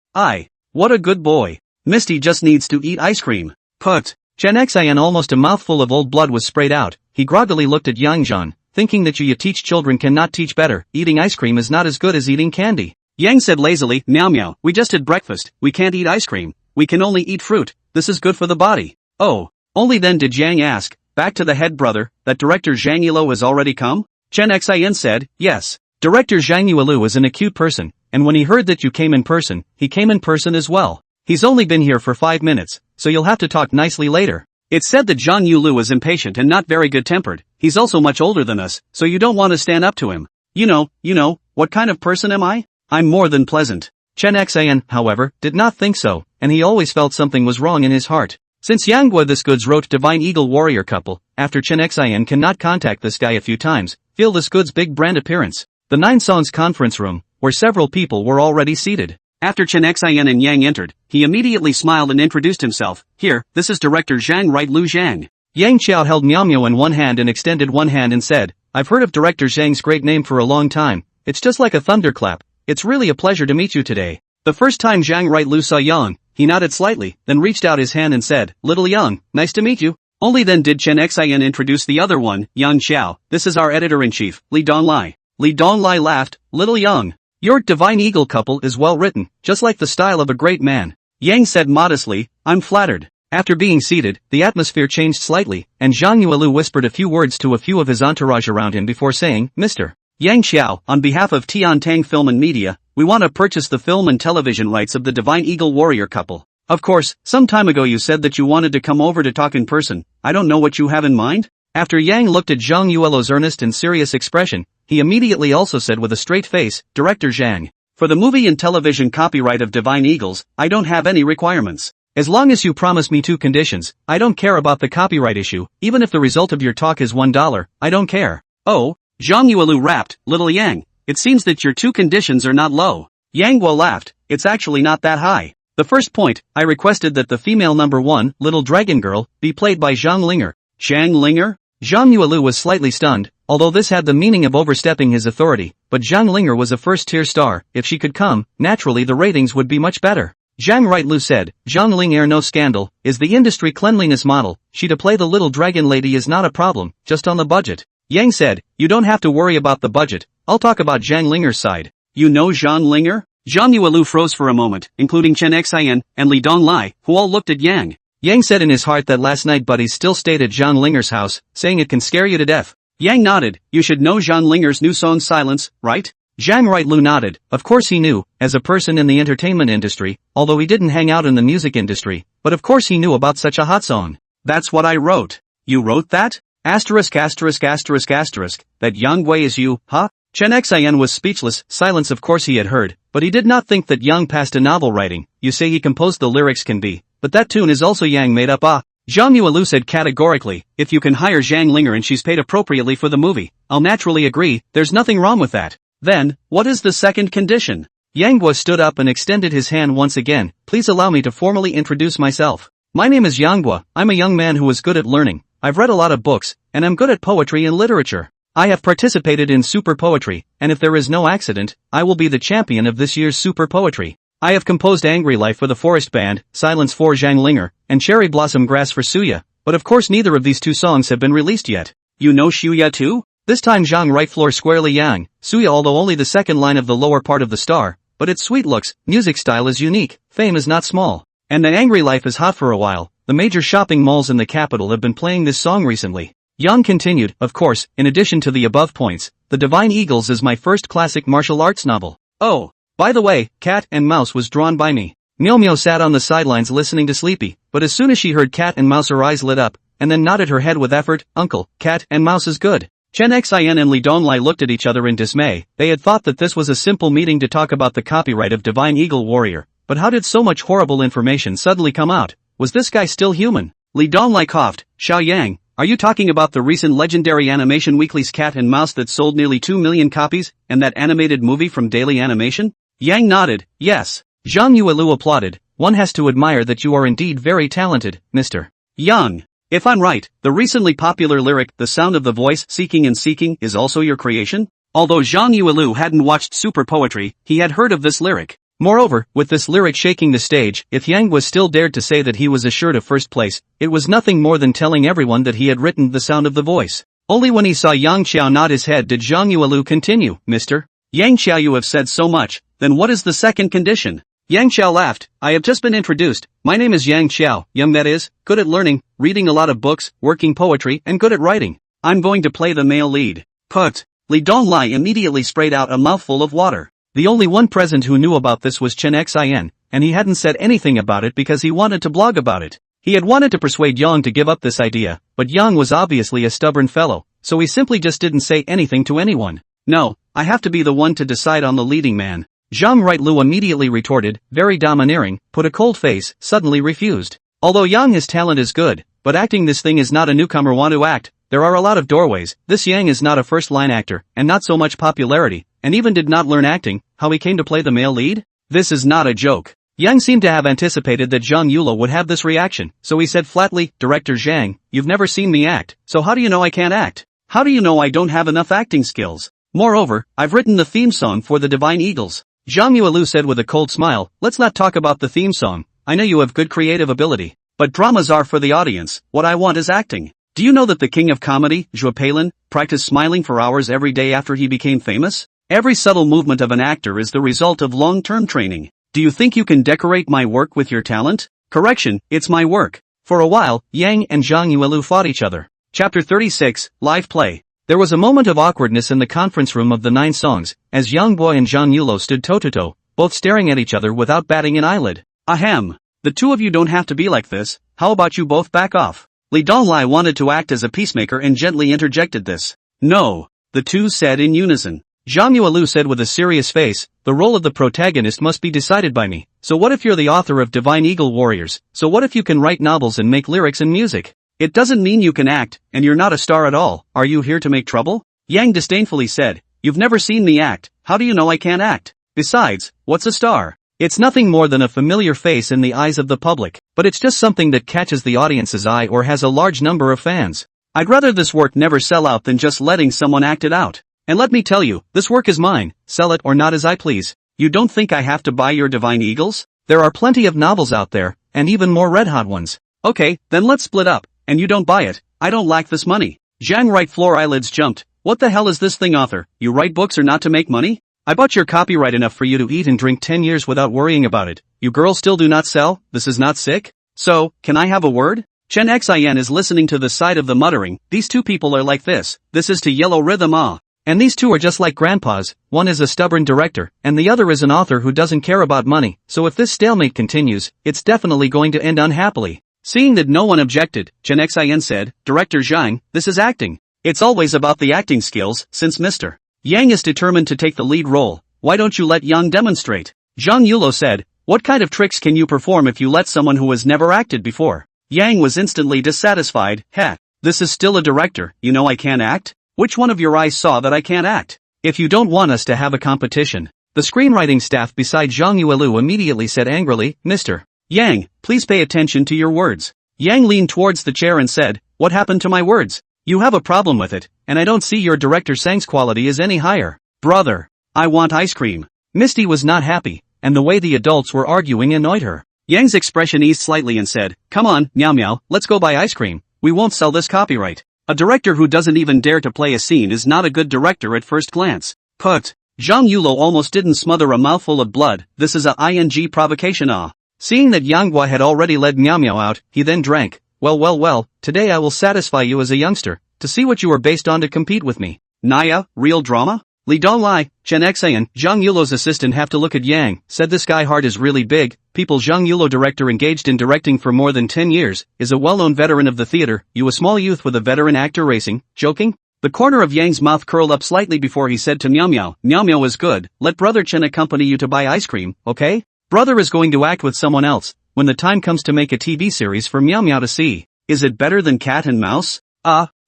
What a good boy. Misty just needs to eat ice cream. Put. Chen Xian almost a mouthful of old blood was sprayed out. He groggily looked at Yang Zhan, thinking that you teach children cannot teach better. Eating ice cream is not as good as eating candy. Yang said lazily, Miao Miao, we just had breakfast, we can't eat ice cream. We can only eat fruit, this is good for the body. Oh. Only then did Yang ask, back to the head brother, that director Zhang Yilou has already come? Chen Xian said, yes. Director Zhang Yilou is an acute person, and when he heard that you came in person, he came in person as well. He's only been here for 5 minutes, so you'll have to talk nicely later. It's said that Zhang Yilou is impatient and not very good-tempered. He's also much older than us, so you don't want to stand up to him. You know, what kind of person am I? I'm more than pleasant. Chen Xian, however, did not think so, and he always felt something was wrong in his heart. Since Yanghua this goods wrote Divine Eagle Warrior Couple, after Chen Xian cannot contact this guy a few times, feel this good's big brand appearance. The 9 Songs conference room, where several people were already seated. After Chen Xian and Yang entered, he immediately smiled and introduced himself. Here, this is director Zhang Right Lu Zhang. Yang Qiao held Miao Miao in one hand and extended one hand and said, I've heard of director Zhang's great name for a long time. It's just like a thunderclap. It's really a pleasure to meet you today. The first time Zhang Right Lu saw Yang, he nodded slightly, then reached out his hand and said, Little Yang, nice to meet you. Only then did Chen Xian introduce the other one, Yang Xiao. This is our editor-in-chief, Li Donglai. Li Donglai laughed, Little Yang. Your Divine Eagle Couple is well written, just like the style of a great man. Yang said modestly, I'm flattered. After being seated, the atmosphere changed slightly, and Zhang Yuelu whispered a few words to a few of his entourage around him before saying, Mr. Yang Xiao, on behalf of Tian Tang Film and Media, we want to purchase the film and television rights of the Divine Eagle Warrior Couple. Of course, some time ago you said that you wanted to come over to talk in person. I don't know what you have in mind? After Yang looked at Zhang Yuelo's earnest and serious expression, he immediately also said with a straight face, Director Zhang. For the movie and television copyright of Divine Eagles, I don't have any requirements. As long as you promise me 2 conditions, I don't care about the copyright issue, even if the result of your talk is $1, I don't care. Oh? Zhang Yuelu rapped, Little Yang, it seems that your 2 conditions are not low. Yang Guo laughed, it's actually not that high. The first point, I requested that the female number 1, Little Dragon Girl, be played by Zhang Linger. Zhang Linger? Zhang Yuelu was slightly stunned, although this had the meaning of overstepping his authority, but Zhang Linger was a first-tier star. If she could come, naturally the ratings would be much better. Zhang Right Lu said, Zhang Linger no scandal, is the industry cleanliness model, she to play the little dragon lady is not a problem, just on the budget. Yang said, you don't have to worry about the budget, I'll talk about Zhang Linger's side. You know Zhang Linger? Zhang Yuelu froze for a moment, including Chen Xian and Li Donglai, who all looked at Yang. Yang said in his heart that last night buddies still stayed at Zhang Linger's house, saying it can scare you to death. Yang nodded, you should know Zhang Linger's new song Silence, right? Zhang Right Lu nodded, of course he knew, as a person in the entertainment industry, although he didn't hang out in the music industry, but of course he knew about such a hot song. That's what I wrote. You wrote that? Asterisk asterisk asterisk asterisk, that Yang Wei is you, huh? Chen Xian was speechless. Silence of course he had heard, but he did not think that Yang passed a novel writing. You say he composed the lyrics can be, but that tune is also Yang made up. Zhang Yuelu said categorically, if you can hire Zhang Linger and she's paid appropriately for the movie, I'll naturally agree, there's nothing wrong with that. Then, what is the second condition? Yang Guo stood up and extended his hand once again, please allow me to formally introduce myself. My name is Yang Guo, I'm a young man who is good at learning, I've read a lot of books, and I'm good at poetry and literature. I have participated in super poetry, and if there is no accident, I will be the champion of this year's super poetry. I have composed Angry Life for the Forest Band, Silence for Zhang Linger, and Cherry Blossom Grass for Suya, but of course neither of these 2 songs have been released yet. You know Shuya too? This time Zhang right floor squarely Yang, Suya although only the second line of the lower part of the star, but its sweet looks, music style is unique, fame is not small. And the Angry Life is hot for a while, the major shopping malls in the capital have been playing this song recently. Yang continued, of course, in addition to the above points, The Divine Eagles is my first classic martial arts novel. Oh, by the way, Cat and Mouse was drawn by me. Miao Miao sat on the sidelines listening to Sleepy, but as soon as she heard Cat and Mouse her eyes lit up, and then nodded her head with effort, Uncle, Cat and Mouse is good. Chen Xin and Li Donglai looked at each other in dismay. They had thought that this was a simple meeting to talk about the copyright of Divine Eagle Warrior, but how did so much horrible information suddenly come out? Was this guy still human? Li Donglai coughed. Xiao Yang, are you talking about the recent legendary Animation Weekly's Cat and Mouse that sold nearly 2 million copies, and that animated movie from Daily Animation? Yang nodded. Yes. Zhang Yuelu applauded. One has to admire that you are indeed very talented, Mr. Yang. If I'm right, the recently popular lyric, The Sound of the Voice, Seeking and Seeking, is also your creation? Although Zhang Yuelu hadn't watched Super Poetry, he had heard of this lyric. Moreover, with this lyric shaking the stage, if Yang was still dared to say that he was assured of first place, it was nothing more than telling everyone that he had written The Sound of the Voice. Only when he saw Yang Xiao nod his head did Zhang Yuelu continue, Mr. Yang Xiao, you have said so much, then what is the second condition? Yang Xiao laughed. I have just been introduced. My name is Yang Xiao, young that is, good at learning, reading a lot of books, working poetry, and good at writing. I'm going to play the male lead. Put. Li Donglai immediately sprayed out a mouthful of water. The only one present who knew about this was Chen Xin, and he hadn't said anything about it because he wanted to blog about it. He had wanted to persuade Yang to give up this idea, but Yang was obviously a stubborn fellow, so he simply just didn't say anything to anyone. No, I have to be the one to decide on the leading man. Zhang Rightlu immediately retorted, very domineering, put a cold face, suddenly refused. Although Yang his talent is good, but acting this thing is not a newcomer want to act, there are a lot of doorways. This Yang is not a first-line actor, and not so much popularity, and even did not learn acting, how he came to play the male lead? This is not a joke. Yang seemed to have anticipated that Zhang Yulo would have this reaction, so he said flatly, Director Zhang, you've never seen me act, so how do you know I can't act? How do you know I don't have enough acting skills? Moreover, I've written the theme song for the Divine Eagles. Zhang Yuelu said with a cold smile, let's not talk about the theme song. I know you have good creative ability, but dramas are for the audience. What I want is acting. Do you know that the king of comedy, Zhuo Peilin, practiced smiling for hours every day after he became famous? Every subtle movement of an actor is the result of long-term training. Do you think you can decorate my work with your talent? Correction, it's my work. For a while, Yang and Zhang Yuelu fought each other. Chapter 36, Live Play. There was a moment of awkwardness in the conference room of the 9 songs, as Yang Guo and Zhang Yulo stood toe-to-toe, both staring at each other without batting an eyelid. Ahem. The two of you don't have to be like this, how about you both back off? Li Donglai wanted to act as a peacemaker and gently interjected this. No. The two said in unison. Zhang Yuelu said with a serious face, the role of the protagonist must be decided by me. So what if you're the author of Divine Eagle Warriors? So what if you can write novels and make lyrics and music? It doesn't mean you can act, and you're not a star at all. Are you here to make trouble? Yang disdainfully said, you've never seen me act, how do you know I can't act? Besides, what's a star? It's nothing more than a familiar face in the eyes of the public, but it's just something that catches the audience's eye or has a large number of fans. I'd rather this work never sell out than just letting someone act it out. And let me tell you, this work is mine, sell it or not as I please. You don't think I have to buy your Divine Eagles? There are plenty of novels out there, and even more red-hot ones. Okay, then let's split up. And you don't buy it, I don't lack this money. Zhang Right floor eyelids jumped. What the hell is this thing, author? You write books or not to make money? I bought your copyright enough for you to eat and drink 10 years without worrying about it. You girls still do not sell? This is not sick? So, can I have a word? Chen Xin is listening to the side of the muttering. These two people are like this. This is to yellow rhythm ah. And these two are just like grandpas. One is a stubborn director, and the other is an author who doesn't care about money. So if this stalemate continues, it's definitely going to end unhappily. Seeing that no one objected, Chen Xin said, Director Zhang, this is acting. It's always about the acting skills, since Mr. Yang is determined to take the lead role. Why don't you let Yang demonstrate? Zhang Yulo said, what kind of tricks can you perform if you let someone who has never acted before? Yang was instantly dissatisfied. Heh, this is still a director, you know I can't act? Which one of your eyes saw that I can't act? If you don't want us to have a competition. The screenwriting staff beside Zhang Yuelu immediately said angrily, Mr. Yang, please pay attention to your words. Yang leaned towards the chair and said, what happened to my words? You have a problem with it, and I don't see your director Sang's quality is any higher. Brother, I want ice cream. Misty was not happy, and the way the adults were arguing annoyed her. Yang's expression eased slightly and said, come on, Meow Meow, let's go buy ice cream. We won't sell this copyright. A director who doesn't even dare to play a scene is not a good director at first glance. Put. Zhang Yulo almost didn't smother a mouthful of blood. This is a ing provocation ah. Seeing that Yang Guo had already led Meow Meow out, he then drank. Well, today I will satisfy you as a youngster, to see what you are based on to compete with me. Naya, real drama? Li Donglai, Chen Xian, Zhang Yulo's assistant have to look at Yang, said this guy heart is really big. People Zhang Yulo director engaged in directing for more than 10 years, is a well-known veteran of the theater, you a small youth with a veteran actor racing, joking? The corner of Yang's mouth curled up slightly before he said to Meow Meow, Meow Meow is good, let Brother Chen accompany you to buy ice cream, okay? Brother is going to act with someone else, when the time comes to make a TV series for Meow Meow to see. Is it better than Cat and Mouse?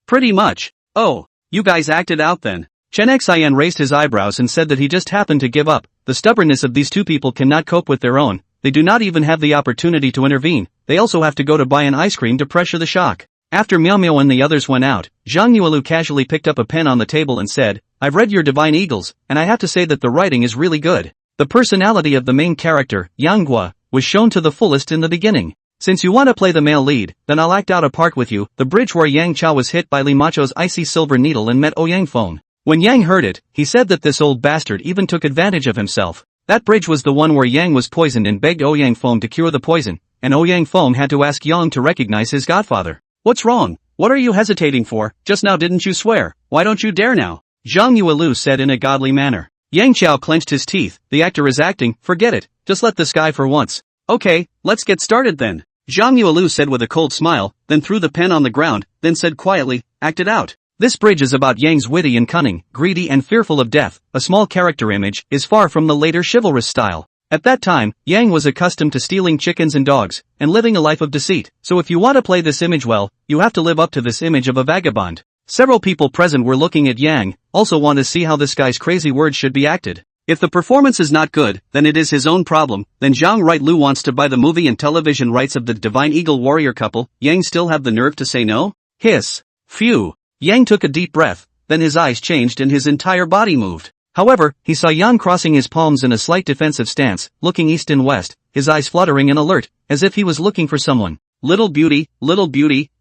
Pretty much. Oh, you guys acted out then. Chen Xian raised his eyebrows and said that he just happened to give up. The stubbornness of these two people cannot cope with their own. They do not even have the opportunity to intervene. They also have to go to buy an ice cream to pressure the shock. After Meow Meow and the others went out, Zhang Yuelu casually picked up a pen on the table and said, I've read your Divine Eagles, and I have to say that the writing is really good. The personality of the main character, Yang Gua, was shown to the fullest in the beginning. Since you want to play the male lead, then I'll act out a part with you. The bridge where Yang Chao was hit by Li Macho's icy silver needle and met Ouyang Feng. When Yang heard it, he said that this old bastard even took advantage of himself. That bridge was the one where Yang was poisoned and begged Ouyang Feng to cure the poison, and Ouyang Feng had to ask Yang to recognize his godfather. What's wrong? What are you hesitating for? Just now didn't you swear? Why don't you dare now? Zhang Yuelu said in a godly manner. Yang Chao clenched his teeth. The actor is acting, forget it, just let this guy for once. Okay, let's get started then. Zhang Yuelu said with a cold smile, then threw the pen on the ground, then said quietly, act it out. This bridge is about Yang's witty and cunning, greedy and fearful of death. A small character image is far from the later chivalrous style. At that time, Yang was accustomed to stealing chickens and dogs, and living a life of deceit. So if you want to play this image well, you have to live up to this image of a vagabond. Several people present were looking at Yang, also want to see how this guy's crazy words should be acted. If the performance is not good, then it is his own problem. Then Zhang Rightlu wants to buy the movie and television rights of the Divine Eagle warrior couple. Yang still have the nerve to say no? Hiss. Phew. Yang took a deep breath, then his eyes changed and his entire body moved. However, he saw Yang crossing his palms in a slight defensive stance, looking east and west, his eyes fluttering and alert, as if he was looking for someone. Little beauty,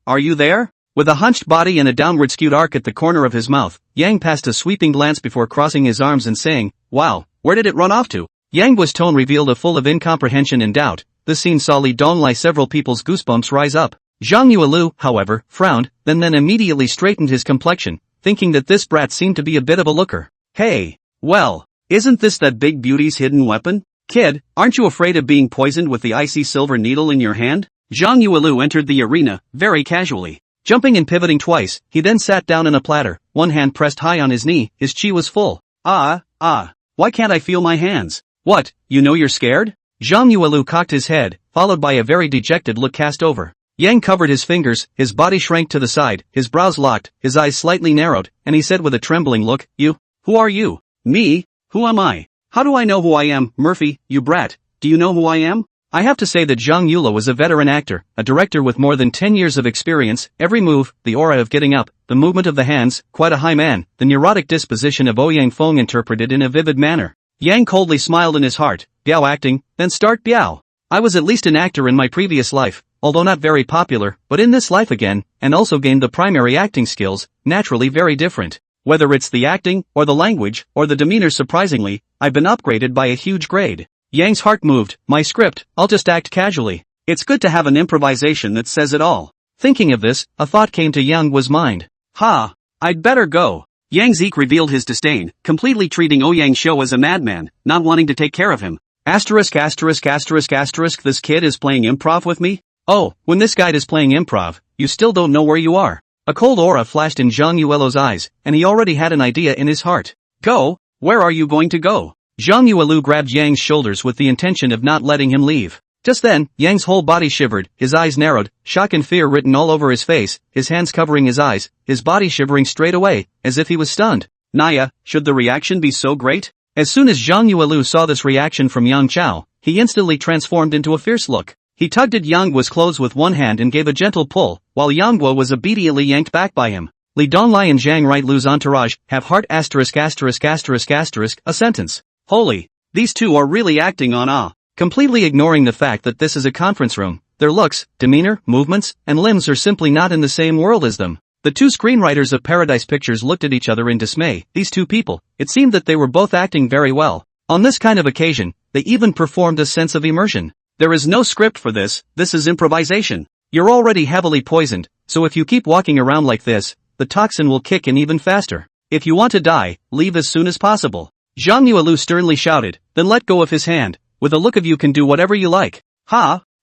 are you there? With a hunched body and a downward skewed arc at the corner of his mouth, Yang passed a sweeping glance before crossing his arms and saying, wow, where did it run off to? Yang Gua's tone revealed a full of incomprehension and doubt. This scene saw Li Donglai several people's goosebumps rise up. Zhang Yuelu, however, frowned, then immediately straightened his complexion, thinking that this brat seemed to be a bit of a looker. Hey, well, isn't this that big beauty's hidden weapon? Kid, aren't you afraid of being poisoned with the icy silver needle in your hand? Zhang Yuelu entered the arena, very casually. Jumping and pivoting twice, he then sat down in a platter, one hand pressed high on his knee, his chi was full. Why can't I feel my hands? What, you know you're scared? Zhang Yuelu cocked his head, followed by a very dejected look cast over. Yang covered his fingers, his body shrank to the side, his brows locked, his eyes slightly narrowed, and he said with a trembling look, You? Who are you? Me? Who am I? How do I know who I am, Murphy, you brat? Do you know who I am? I have to say that Zhang Yuelu was a veteran actor, a director with more than 10 years of experience. Every move, the aura of getting up, the movement of the hands, quite a high man, the neurotic disposition of Ouyang Feng interpreted in a vivid manner. Yang coldly smiled in his heart. Biao acting, then start Biao. I was at least an actor in my previous life, although not very popular, but in this life again, and also gained the primary acting skills, naturally very different. Whether it's the acting, or the language, or the demeanor surprisingly, I've been upgraded by a huge grade. Yang's heart moved. My script, I'll just act casually. It's good to have an improvisation that says it all. Thinking of this, a thought came to Yang Gua's mind. I'd better go. Yang Zeke revealed his disdain, completely treating Ouyang Shou as a madman, not wanting to take care of him. This kid is playing improv with me? Oh, when this guy is playing improv, you still don't know where you are. A cold aura flashed in Zhang Yuelu's eyes, and he already had an idea in his heart. Go? Where are you going to go? Zhang Yuelu grabbed Yang's shoulders with the intention of not letting him leave. Just then, Yang's whole body shivered, his eyes narrowed, shock and fear written all over his face, his hands covering his eyes, his body shivering straight away, as if he was stunned. Naya, should the reaction be so great? As soon as Zhang Yuelu saw this reaction from Yang Chao, he instantly transformed into a fierce look. He tugged at Yang Gua's clothes with one hand and gave a gentle pull, while Yang Gua was obediently yanked back by him. Li Donglai and Zhang Rightlu's entourage have heart ***** a sentence. Holy, these two are really acting on completely ignoring the fact that this is a conference room. Their looks, demeanor, movements, and limbs are simply not in the same world as them. The two screenwriters of Paradise Pictures looked at each other in dismay. These two people, it seemed that they were both acting very well. On this kind of occasion, they even performed a sense of immersion. There is no script for this is improvisation. You're already heavily poisoned, so if you keep walking around like this, the toxin will kick in even faster. If you want to die, leave as soon as possible. Zhang Yuelu sternly shouted, then let go of his hand. With a look of you can do whatever you like.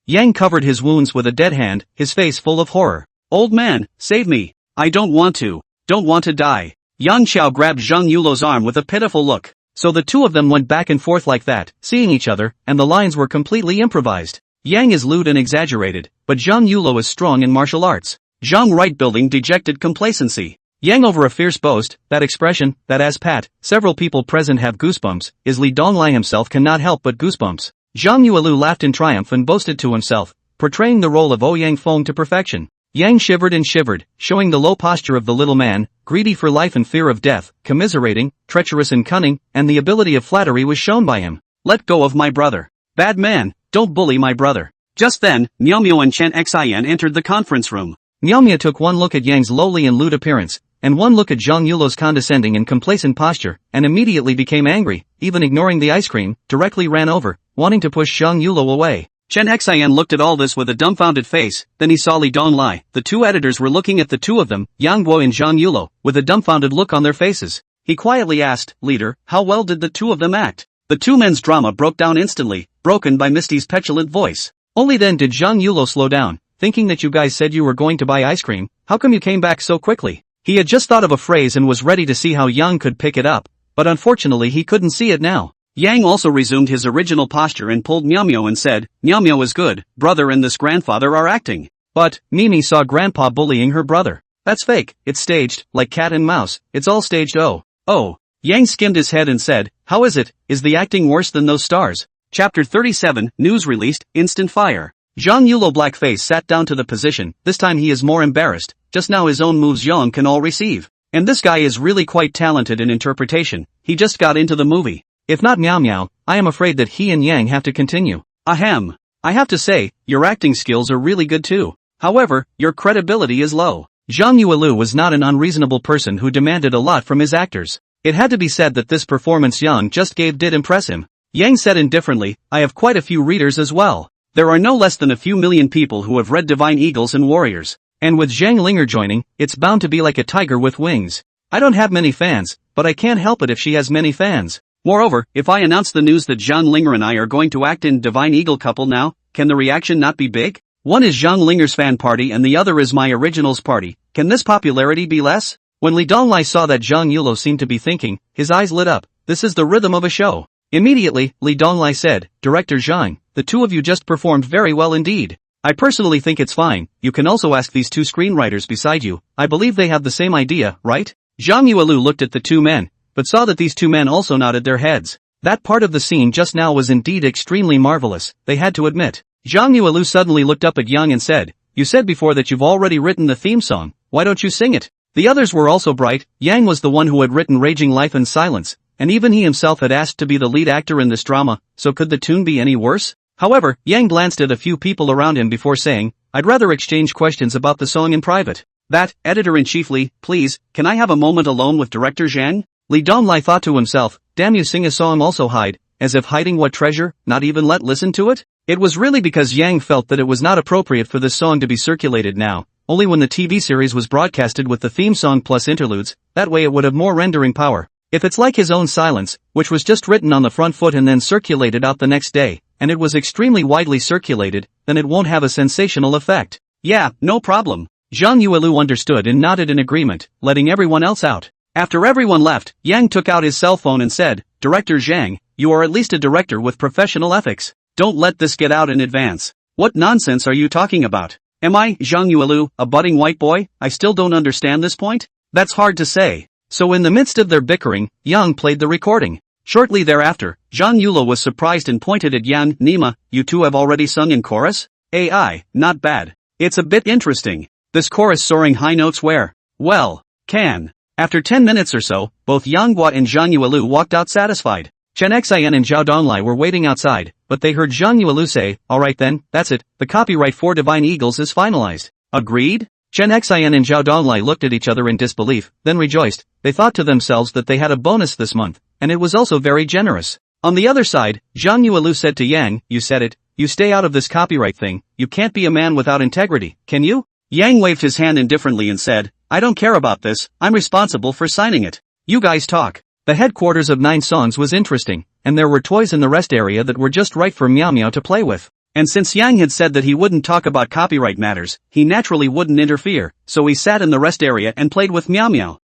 Yang covered his wounds with a dead hand, his face full of horror. Old man, save me. I don't want to. Don't want to die. Yang Xiao grabbed Zhang Yulo's arm with a pitiful look. So the two of them went back and forth like that, seeing each other, and the lines were completely improvised. Yang is lewd and exaggerated, but Zhang Yulo is strong in martial arts. Zhang right building dejected complacency. Yang over a fierce boast, that expression, that ass pat, several people present have goosebumps, is Li Donglai himself cannot help but goosebumps. Zhang Yuelu laughed in triumph and boasted to himself, portraying the role of Ouyang Feng to perfection. Yang shivered and shivered, showing the low posture of the little man, greedy for life and fear of death, commiserating, treacherous and cunning, and the ability of flattery was shown by him. Let go of my brother. Bad man, don't bully my brother. Just then, Miao Miao and Chen Xian entered the conference room. Miao Miao took one look at Yang's lowly and lewd appearance, and one look at Zhang Yulo's condescending and complacent posture, and immediately became angry, even ignoring the ice cream, directly ran over, wanting to push Zhang Yulo away. Chen Xian looked at all this with a dumbfounded face, then he saw Li Donglai. The two editors were looking at the two of them, Yang Guo and Zhang Yulo, with a dumbfounded look on their faces. He quietly asked, "Leader, how well did the two of them act?" The two men's drama broke down instantly, broken by Misty's petulant voice. Only then did Zhang Yulo slow down, thinking that you guys said you were going to buy ice cream, how come you came back so quickly? He had just thought of a phrase and was ready to see how Yang could pick it up, but unfortunately he couldn't see it now. Yang also resumed his original posture and pulled Miao Miao and said, "Miao Miao is good, brother and this grandfather are acting." But, Mimi saw grandpa bullying her brother. That's fake, it's staged, like cat and mouse, it's all staged. Oh. Yang skimmed his head and said, "How is it, is the acting worse than those stars?" Chapter 37, News released, Instant Fire. Zhang Yulo blackface sat down to the position, this time he is more embarrassed, just now his own moves Yang can all receive. And this guy is really quite talented in interpretation, he just got into the movie. If not Miao Miao, I am afraid that he and Yang have to continue. Ahem. I have to say, your acting skills are really good too. However, your credibility is low. Zhang Yuelu was not an unreasonable person who demanded a lot from his actors. It had to be said that this performance Yang just gave did impress him. Yang said indifferently, I have quite a few readers as well. There are no less than a few million people who have read Divine Eagles and Warriors. And with Zhang Linger joining, it's bound to be like a tiger with wings. I don't have many fans, but I can't help it if she has many fans. Moreover, if I announce the news that Zhang Linger and I are going to act in Divine Eagle couple now, can the reaction not be big? One is Zhang Linger's fan party and the other is my originals party. Can this popularity be less? When Li Donglai saw that Zhang Yulo seemed to be thinking, his eyes lit up. This is the rhythm of a show. Immediately, Li Donglai said, Director Zhang, the two of you just performed very well indeed. I personally think it's fine. You can also ask these two screenwriters beside you. I believe they have the same idea, right? Zhang Yuelu looked at the two men, but saw that these two men also nodded their heads. That part of the scene just now was indeed extremely marvelous, they had to admit. Zhang Yuelu suddenly looked up at Yang and said, You said before that you've already written the theme song, why don't you sing it? The others were also bright. Yang was the one who had written Raging Life and Silence, and even he himself had asked to be the lead actor in this drama, so could the tune be any worse? However, Yang glanced at a few people around him before saying, I'd rather exchange questions about the song in private. That, editor-in-chief Li, please, can I have a moment alone with director Zhang? Li Donglai thought to himself, damn you sing a song also hide, as if hiding what treasure, not even let listen to it? It was really because Yang felt that it was not appropriate for this song to be circulated now, only when the TV series was broadcasted with the theme song plus interludes, that way it would have more rendering power. If it's like his own Silence, which was just written on the front foot and then circulated out the next day, and it was extremely widely circulated, then it won't have a sensational effect. Yeah, no problem. Zhang Yuelu understood and nodded in agreement, letting everyone else out. After everyone left, Yang took out his cell phone and said, Director Zhang, you are at least a director with professional ethics. Don't let this get out in advance. What nonsense are you talking about? Am I, Zhang Yuelu, a budding white boy? I still don't understand this point? That's hard to say. So in the midst of their bickering, Yang played the recording. Shortly thereafter, Zhang Yuelu was surprised and pointed at Yan, Nima, you two have already sung in chorus? AI, not bad. It's a bit interesting. This chorus soaring high notes where? Well, can. After 10 minutes or so, both Yang Guo and Zhang Yuelu walked out satisfied. Chen Xian and Zhao Donglai were waiting outside, but they heard Zhang Yuelu say, alright then, that's it, the copyright for Divine Eagles is finalized. Agreed? Chen Xian and Zhao Donglai looked at each other in disbelief, then rejoiced. They thought to themselves that they had a bonus this month, and it was also very generous. On the other side, Zhang Yuelu said to Yang, you said it, you stay out of this copyright thing, you can't be a man without integrity, can you? Yang waved his hand indifferently and said, I don't care about this, I'm responsible for signing it. You guys talk. The headquarters of 9 Songs was interesting, and there were toys in the rest area that were just right for Miao Miao to play with. And since Yang had said that he wouldn't talk about copyright matters, he naturally wouldn't interfere, so he sat in the rest area and played with Meow Meow.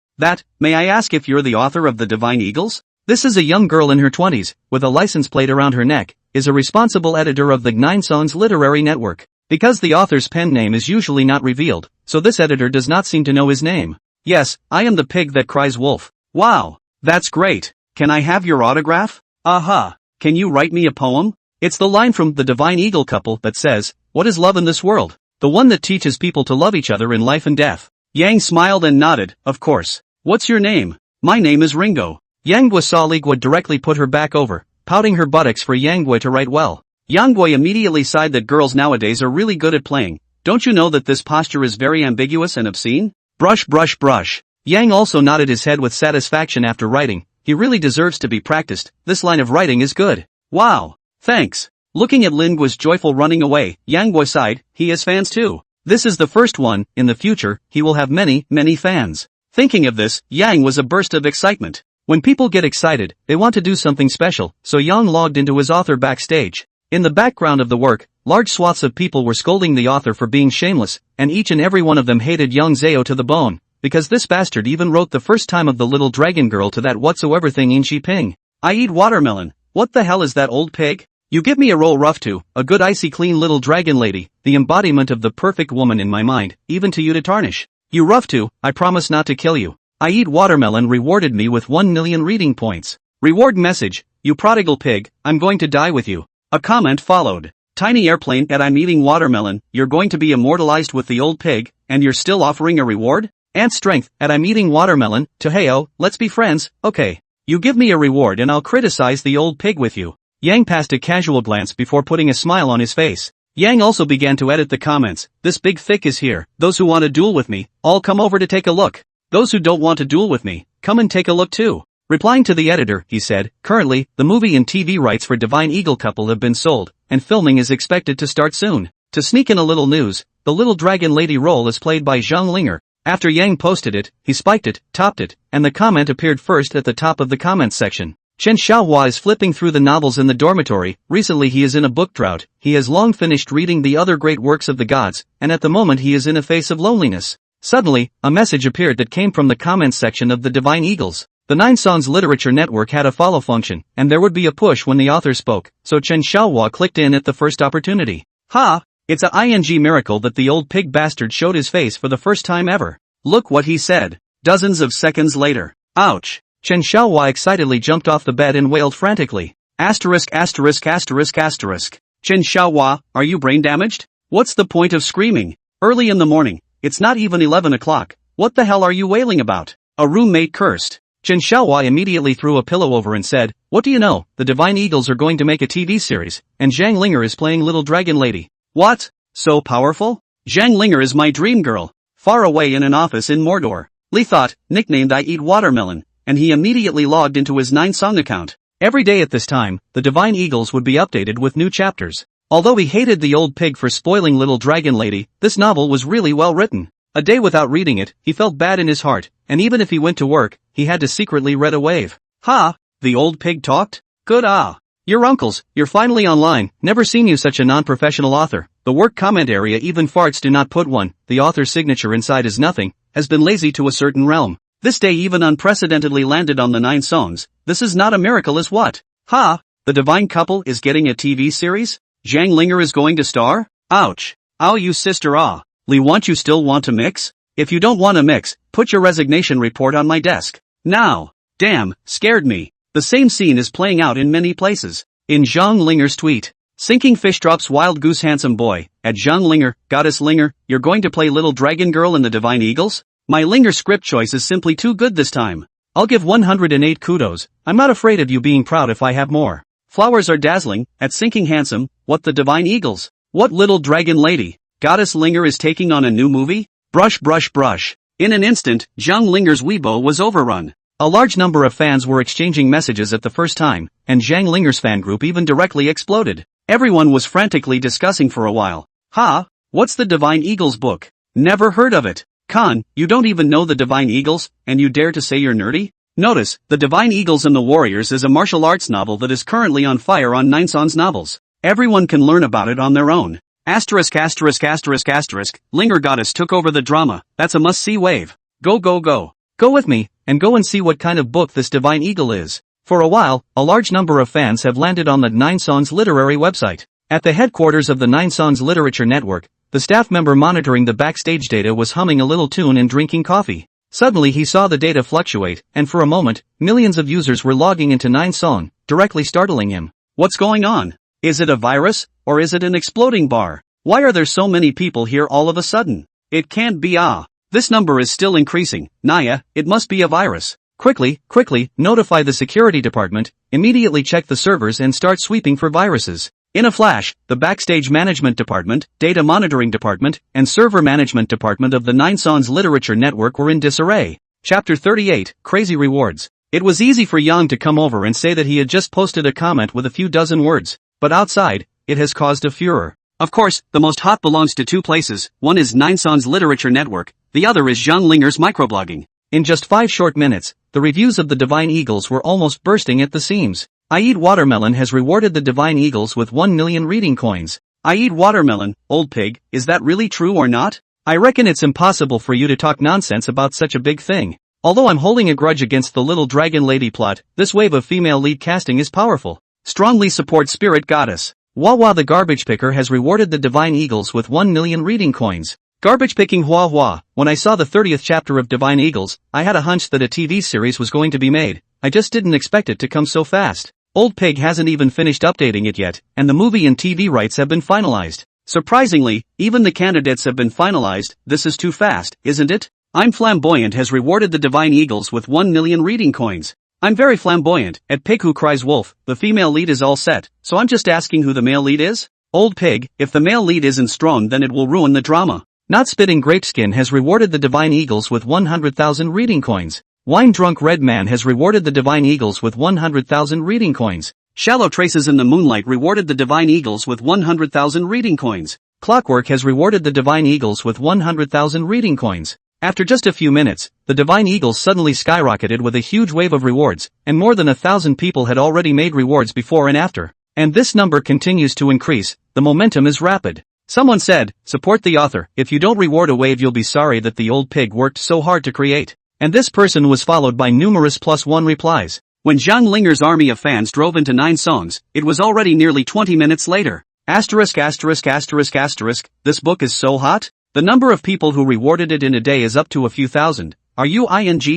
May I ask if you're the author of the Divine Eagles? This is a young girl in her 20s, with a license plate around her neck, is a responsible editor of the Nine Songs literary network. Because the author's pen name is usually not revealed, so this editor does not seem to know his name. Yes, I am the pig that cries wolf. Wow, that's great. Can I have your autograph? Aha, can you write me a poem? It's the line from The Divine Eagle Couple that says, "What is love in this world?" The one that teaches people to love each other in life and death. Yang smiled and nodded, of course. What's your name? My name is Ringo. Yang saw Ligua directly put her back over, pouting her buttocks for Yang to write well. Yang immediately sighed that girls nowadays are really good at playing. Don't you know that this posture is very ambiguous and obscene? Brush brush brush. Yang also nodded his head with satisfaction after writing. He really deserves to be practiced, this line of writing is good. Wow. Thanks. Looking at Lingua's joyful running away, Yang sighed, he has fans too. This is the first one, in the future, he will have many, many fans. Thinking of this, Yang was a burst of excitement. When people get excited, they want to do something special, so Yang logged into his author backstage. In the background of the work, large swaths of people were scolding the author for being shameless, and each and every one of them hated Yang Zhao to the bone, because this bastard even wrote the first time of the little dragon girl to that whatsoever thing in Xi Ping. I eat watermelon. What the hell is that old pig? You give me a roll rough too, a good icy clean little dragon lady, the embodiment of the perfect woman in my mind, even to you to tarnish. You rough too, I promise not to kill you. I eat watermelon rewarded me with 1 million reading points. Reward message, you prodigal pig, I'm going to die with you. A comment followed. Tiny airplane at I'm eating watermelon, you're going to be immortalized with the old pig, and you're still offering a reward? Ant strength at I'm eating watermelon, to heyo, let's be friends, okay. You give me a reward and I'll criticize the old pig with you. Yang passed a casual glance before putting a smile on his face. Yang also began to edit the comments. This big thick is here. Those who want to duel with me, all come over to take a look. Those who don't want to duel with me, come and take a look too. Replying to the editor, he said, currently, the movie and TV rights for Divine Eagle Couple have been sold, and filming is expected to start soon. To sneak in a little news, the little dragon lady role is played by Zhang Linger. After Yang posted it, he spiked it, topped it, and the comment appeared first at the top of the comments section. Chen Xiaohua is flipping through the novels in the dormitory. Recently he is in a book drought. He has long finished reading the other great works of the gods, and at the moment he is in a phase of loneliness. Suddenly, a message appeared that came from the comments section of the Divine Eagles. The Nine Songs Literature Network had a follow function, and there would be a push when the author spoke, so Chen Xiaohua clicked in at the first opportunity. Ha! It's a ing miracle that the old pig bastard showed his face for the first time ever. Look what he said. Dozens of seconds later. Ouch! Chen Xiaohua excitedly jumped off the bed and wailed frantically. Asterisk asterisk asterisk asterisk. Chen Xiaohua, are you brain damaged? What's the point of screaming? Early in the morning. It's not even 11 o'clock. What the hell are you wailing about? A roommate cursed. Chen Xiaohua immediately threw a pillow over and said, what do you know, the Divine Eagles are going to make a TV series, and Zhang Linger is playing Little Dragon Lady. What? So powerful? Zhang Linger is my dream girl. Far away in an office in Mordor. Li thought, nicknamed I Eat Watermelon, and he immediately logged into his 9song account. Every day at this time, the Divine Eagles would be updated with new chapters. Although he hated the old pig for spoiling Little Dragon Lady, this novel was really well written. A day without reading it, he felt bad in his heart, and even if he went to work, he had to secretly read a wave. Ha! The old pig talked? Good Your uncles, you're finally online, never seen you such a non-professional author. The work comment area even farts do not put one, the author's signature inside is nothing, has been lazy to a certain realm. This day even unprecedentedly landed on the 9 songs, this is not a miracle is what? Ha! The Divine Couple is getting a TV series? Zhang Linger is going to star? Ouch! Ow you sister Li want you still want to mix? If you don't want to mix, put your resignation report on my desk. Now. Damn, scared me. The same scene is playing out in many places. In Zhang Linger's tweet. Sinking fish drops wild goose handsome boy. At Zhang Linger, Goddess Linger, you're going to play Little Dragon Girl in the Divine Eagles? My Linger script choice is simply too good this time. I'll give 108 kudos. I'm not afraid of you being proud if I have more. Flowers are dazzling, at Sinking Handsome, what the Divine Eagles? What Little Dragon Lady? Goddess Linger is taking on a new movie? Brush brush brush. In an instant, Zhang Linger's Weibo was overrun. A large number of fans were exchanging messages at the first time, and Zhang Linger's fan group even directly exploded. Everyone was frantically discussing for a while. Ha! What's the Divine Eagles book? Never heard of it. Khan, you don't even know the Divine Eagles, and you dare to say you're nerdy? Notice, The Divine Eagles and the Warriors is a martial arts novel that is currently on fire on 9songs novels. Everyone can learn about it on their own. Asterisk asterisk asterisk asterisk, Linger Goddess took over the drama, that's a must-see wave. Go go go. Go with me, and go and see what kind of book this Divine Eagle is. For a while, a large number of fans have landed on the Nine Songs literary website. At the headquarters of the Nine Songs Literature Network, the staff member monitoring the backstage data was humming a little tune and drinking coffee. Suddenly he saw the data fluctuate, and for a moment, millions of users were logging into Nine Song, directly startling him. What's going on? Is it a virus, or is it an exploding bar? Why are there so many people here all of a sudden? It can't be This number is still increasing, Naya, it must be a virus. Quickly, notify the security department, immediately check the servers and start sweeping for viruses. In a flash, the backstage management department, data monitoring department, and server management department of the Nine Songs Literature Network were in disarray. Chapter 38, Crazy Rewards. It was easy for Yang to come over and say that he had just posted a comment with a few dozen words, but outside, it has caused a furor. Of course, the most hot belongs to two places, one is Nine Songs Literature Network, the other is Zhang Linger's microblogging. In just 5 short minutes, the reviews of the Divine Eagles were almost bursting at the seams. I Eat Watermelon has rewarded the Divine Eagles with 1 million reading coins. I eat watermelon, old pig, is that really true or not? I reckon it's impossible for you to talk nonsense about such a big thing. Although I'm holding a grudge against the little dragon lady plot, this wave of female lead casting is powerful. Strongly support Spirit Goddess. Wawa the Garbage Picker has rewarded the Divine Eagles with 1 million reading coins. Garbage picking Hua Hua. When I saw the 30th chapter of Divine Eagles, I had a hunch that a TV series was going to be made. I just didn't expect it to come so fast. Old Pig hasn't even finished updating it yet, and the movie and TV rights have been finalized. Surprisingly, even the candidates have been finalized. This is too fast, isn't it? I'm Flamboyant has rewarded the Divine Eagles with 1 million reading coins. I'm very flamboyant, at Pig Who Cries Wolf, the female lead is all set, so I'm just asking who the male lead is? Old Pig, if the male lead isn't strong then it will ruin the drama. Not Spitting Grapeskin has rewarded the Divine Eagles with 100,000 reading coins. Wine Drunk Red Man has rewarded the Divine Eagles with 100,000 reading coins. Shallow Traces in the Moonlight rewarded the Divine Eagles with 100,000 reading coins. Clockwork has rewarded the Divine Eagles with 100,000 reading coins. After just a few minutes, the Divine Eagles suddenly skyrocketed with a huge wave of rewards, and more than 1,000 people had already made rewards before and after. And this number continues to increase, the momentum is rapid. Someone said, support the author, if you don't reward a wave you'll be sorry that the old pig worked so hard to create. And this person was followed by numerous +1 replies. When Zhang Linger's army of fans drove into Nine Songs, it was already nearly 20 minutes later. Asterisk asterisk asterisk asterisk, this book is so hot? The number of people who rewarded it in a day is up to a few thousand. Are you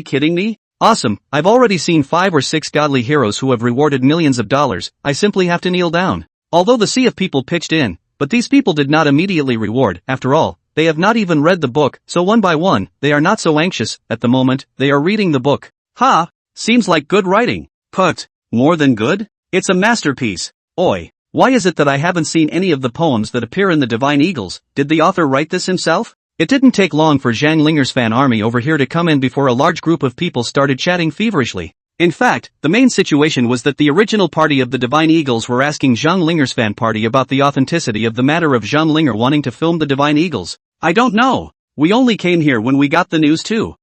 kidding me? Awesome, I've already seen 5 or 6 godly heroes who have rewarded millions of dollars, I simply have to kneel down. Although the sea of people pitched in, but these people did not immediately reward, after all, they have not even read the book, so one by one, they are not so anxious, at the moment, they are reading the book. Seems like good writing. More than good? It's a masterpiece. Oi. Why is it that I haven't seen any of the poems that appear in the Divine Eagles? Did the author write this himself? It didn't take long for Zhang Linger's fan army over here to come in before a large group of people started chatting feverishly. In fact, the main situation was that the original party of the Divine Eagles were asking Zhang Linger's fan party about the authenticity of the matter of Zhang Linger wanting to film the Divine Eagles. I don't know. We only came here when we got the news too.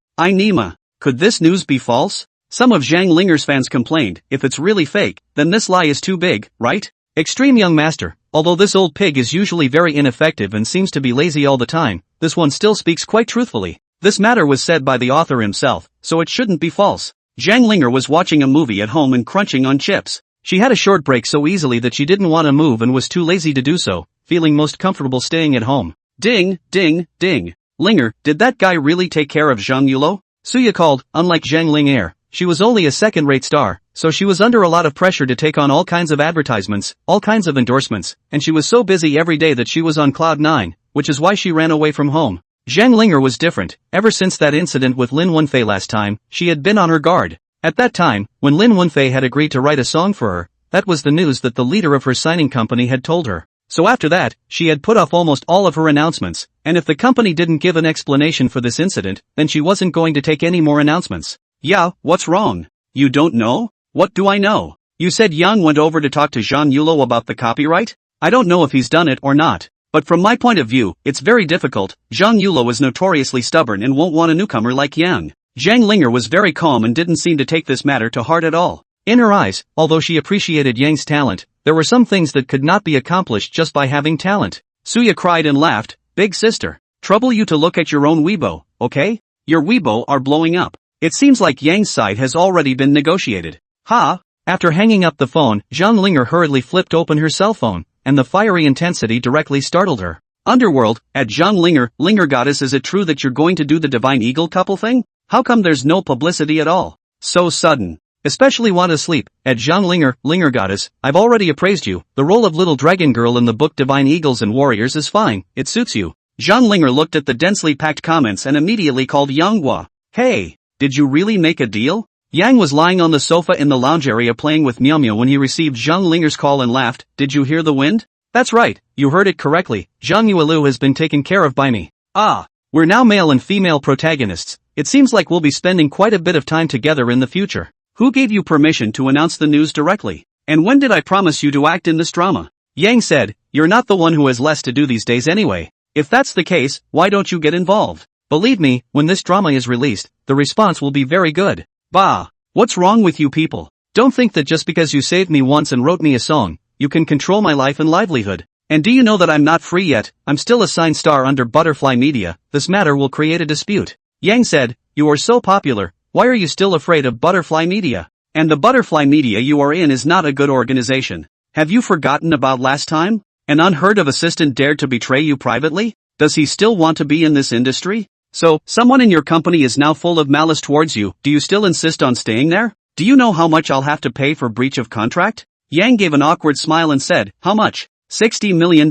Could this news be false? Some of Zhang Linger's fans complained, if it's really fake, then this lie is too big, right? Extreme Young Master, although this old pig is usually very ineffective and seems to be lazy all the time, this one still speaks quite truthfully. This matter was said by the author himself, so it shouldn't be false. Zhang Linger was watching a movie at home and crunching on chips. She had a short break so easily that she didn't want to move and was too lazy to do so, feeling most comfortable staying at home. Ding, ding, ding. Linger, did that guy really take care of Zhang Yulo? Suya called. Unlike Zhang Linger, she was only a second-rate star, so she was under a lot of pressure to take on all kinds of advertisements, all kinds of endorsements, and she was so busy every day that she was on cloud 9, which is why she ran away from home. Zhang Linger was different. Ever since that incident with Lin Wenfei last time, she had been on her guard. At that time, when Lin Wenfei had agreed to write a song for her, that was the news that the leader of her signing company had told her. So after that, she had put off almost all of her announcements, and if the company didn't give an explanation for this incident, then she wasn't going to take any more announcements. Yeah, what's wrong? You don't know? What do I know? You said Yang went over to talk to Zhang Yulo about the copyright? I don't know if he's done it or not. But from my point of view, it's very difficult. Zhang Yulo is notoriously stubborn and won't want a newcomer like Yang. Zhang Linger was very calm and didn't seem to take this matter to heart at all. In her eyes, although she appreciated Yang's talent, there were some things that could not be accomplished just by having talent. Suya cried and laughed, "Big sister, trouble you to look at your own Weibo, okay? Your Weibo are blowing up." It seems like Yang's side has already been negotiated. Ha! After hanging up the phone, Zhang Linger hurriedly flipped open her cell phone, and the fiery intensity directly startled her. Underworld, at Zhang Linger, Linger Goddess, is it true that you're going to do the Divine Eagle couple thing? How come there's no publicity at all? So sudden. Especially want to sleep, at Zhang Linger, Linger Goddess, I've already appraised you. The role of Little Dragon Girl in the book Divine Eagles and Warriors is fine, it suits you. Zhang Linger looked at the densely packed comments and immediately called Yang Hua. Hey, did you really make a deal? Yang was lying on the sofa in the lounge area playing with Miao Miao when he received Zhang Linger's call and laughed. Did you hear the wind? That's right, you heard it correctly. Zhang Yuelu has been taken care of by me. Ah, we're now male and female protagonists. It seems like we'll be spending quite a bit of time together in the future. Who gave you permission to announce the news directly? And when did I promise you to act in this drama? Yang said, you're not the one who has less to do these days anyway. If that's the case, why don't you get involved? Believe me, when this drama is released, the response will be very good. Bah! What's wrong with you people? Don't think that just because you saved me once and wrote me a song, you can control my life and livelihood. And do you know that I'm not free yet? I'm still a signed star under Butterfly Media. This matter will create a dispute. Yang said, you are so popular, why are you still afraid of Butterfly Media? And the Butterfly Media you are in is not a good organization. Have you forgotten about last time? An unheard of assistant dared to betray you privately? Does he still want to be in this industry? So, someone in your company is now full of malice towards you. Do you still insist on staying there? Do you know how much I'll have to pay for breach of contract? Yang gave an awkward smile and said, how much? $60 million.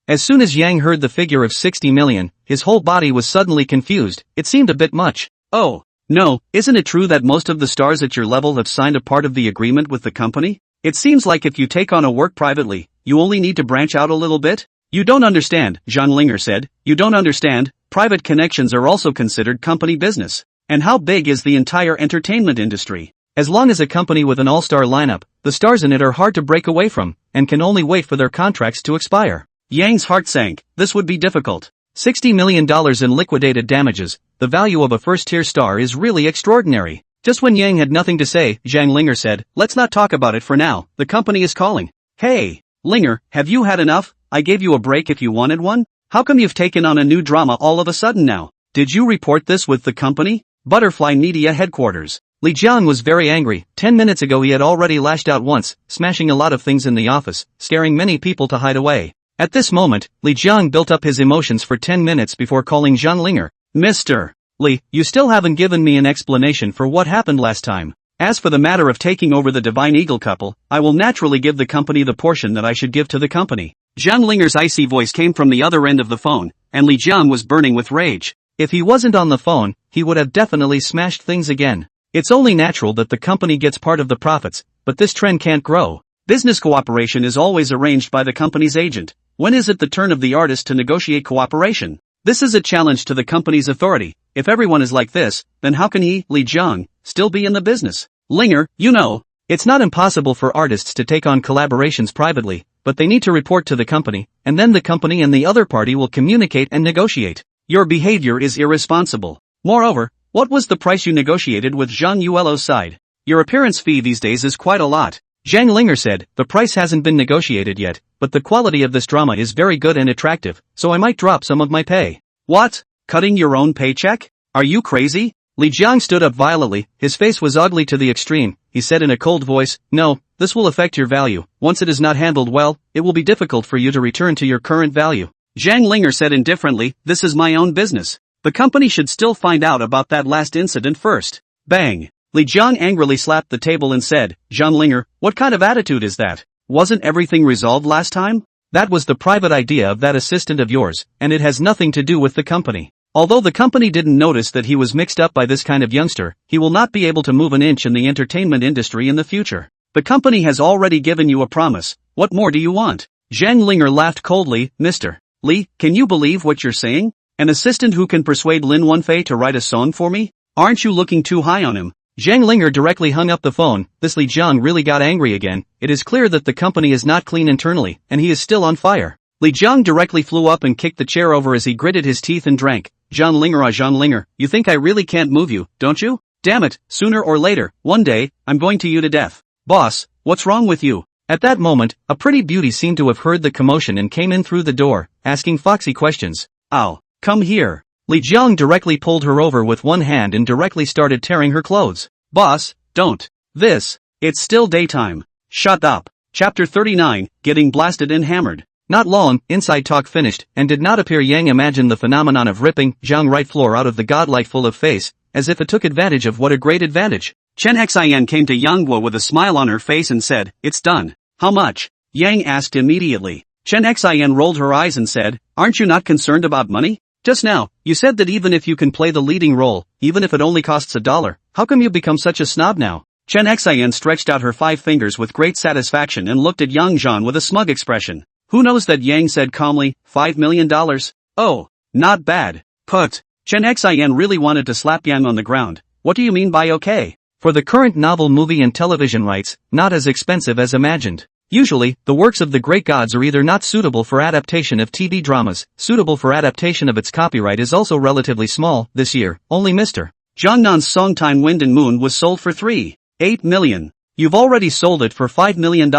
As soon as Yang heard the figure of 60 million, his whole body was suddenly confused. It seemed a bit much. Oh, no, isn't it true that most of the stars at your level have signed a part of the agreement with the company? It seems like if you take on a work privately, you only need to branch out a little bit? You don't understand, Zhang Linger said. You don't understand. Private connections are also considered company business. And how big is the entire entertainment industry? As long as a company with an all-star lineup, the stars in it are hard to break away from, and can only wait for their contracts to expire. Yang's heart sank. This would be difficult. $60 million in liquidated damages, the value of a first-tier star is really extraordinary. Just when Yang had nothing to say, Zhang Linger said, let's not talk about it for now, the company is calling. Hey, Linger, have you had enough? I gave you a break if you wanted one. How come you've taken on a new drama all of a sudden now? Did you report this with the company? Butterfly Media headquarters. Li Jiang was very angry. 10 minutes ago he had already lashed out once, smashing a lot of things in the office, scaring many people to hide away. At this moment, Li Jiang built up his emotions for 10 minutes before calling Zhang Linger. Mr. Li, you still haven't given me an explanation for what happened last time. As for the matter of taking over the Divine Eagle couple, I will naturally give the company the portion that I should give to the company. Zhang Linger's icy voice came from the other end of the phone, and Li Jiang was burning with rage. If he wasn't on the phone, he would have definitely smashed things again. It's only natural that the company gets part of the profits, but this trend can't grow. Business cooperation is always arranged by the company's agent. When is it the turn of the artist to negotiate cooperation? This is a challenge to the company's authority. If everyone is like this, then how can he, Li Jiang, still be in the business? Linger, you know, it's not impossible for artists to take on collaborations privately, but they need to report to the company, and then the company and the other party will communicate and negotiate. Your behavior is irresponsible. Moreover, what was the price you negotiated with Zhang Yuelo's side? Your appearance fee these days is quite a lot. Zhang Linger said, the price hasn't been negotiated yet, but the quality of this drama is very good and attractive, so I might drop some of my pay. What? Cutting your own paycheck? Are you crazy? Li Jiang stood up violently, his face was ugly to the extreme. He said in a cold voice, no, this will affect your value. Once it is not handled well, it will be difficult for you to return to your current value. Zhang Linger said indifferently, this is my own business. The company should still find out about that last incident first. Bang! Li Jiang angrily slapped the table and said, Zhang Linger, what kind of attitude is that? Wasn't everything resolved last time? That was the private idea of that assistant of yours, and it has nothing to do with the company. Although the company didn't notice that he was mixed up by this kind of youngster, he will not be able to move an inch in the entertainment industry in the future. The company has already given you a promise. What more do you want? Zhang Linger laughed coldly, Mr. Li, can you believe what you're saying? An assistant who can persuade Lin Wenfei to write a song for me? Aren't you looking too high on him? Zhang Linger directly hung up the phone. This Li Jiang really got angry again. It is clear that the company is not clean internally, and he is still on fire. Li Jiang directly flew up and kicked the chair over as he gritted his teeth and drank. Zhang Linger, you think I really can't move you, don't you? Damn it, sooner or later, one day, I'm going to you to death. Boss, what's wrong with you? At that moment, a pretty beauty seemed to have heard the commotion and came in through the door, asking foxy questions. Ow, come here. Li Jiang directly pulled her over with one hand and directly started tearing her clothes. Boss, don't. It's still daytime. Shut up. Chapter 39, Getting Blasted and Hammered. Not long, inside talk finished, and did not appear. Yang imagined the phenomenon of ripping Jiang right floor out of the godlike full of face, as if it took advantage of what a great advantage. Chen Xian came to Yang Guo with a smile on her face and said, it's done. How much? Yang asked immediately. Chen Xian rolled her eyes and said, aren't you not concerned about money? Just now, you said that even if you can play the leading role, even if it only costs $1, how come you become such a snob now? Chen Xian stretched out her 5 fingers with great satisfaction and looked at Yang Zhan with a smug expression. Who knows that Yang said calmly, $5 million? Oh, not bad. Put. Chen Xian really wanted to slap Yang on the ground. What do you mean by okay? For the current novel, movie and television rights, not as expensive as imagined. Usually, the works of the great gods are either not suitable for adaptation of TV dramas, suitable for adaptation of its copyright is also relatively small. This year, only Mr. Jiangnan's Songtime Wind and Moon was sold for $3.8 million. You've already sold it for $5 million.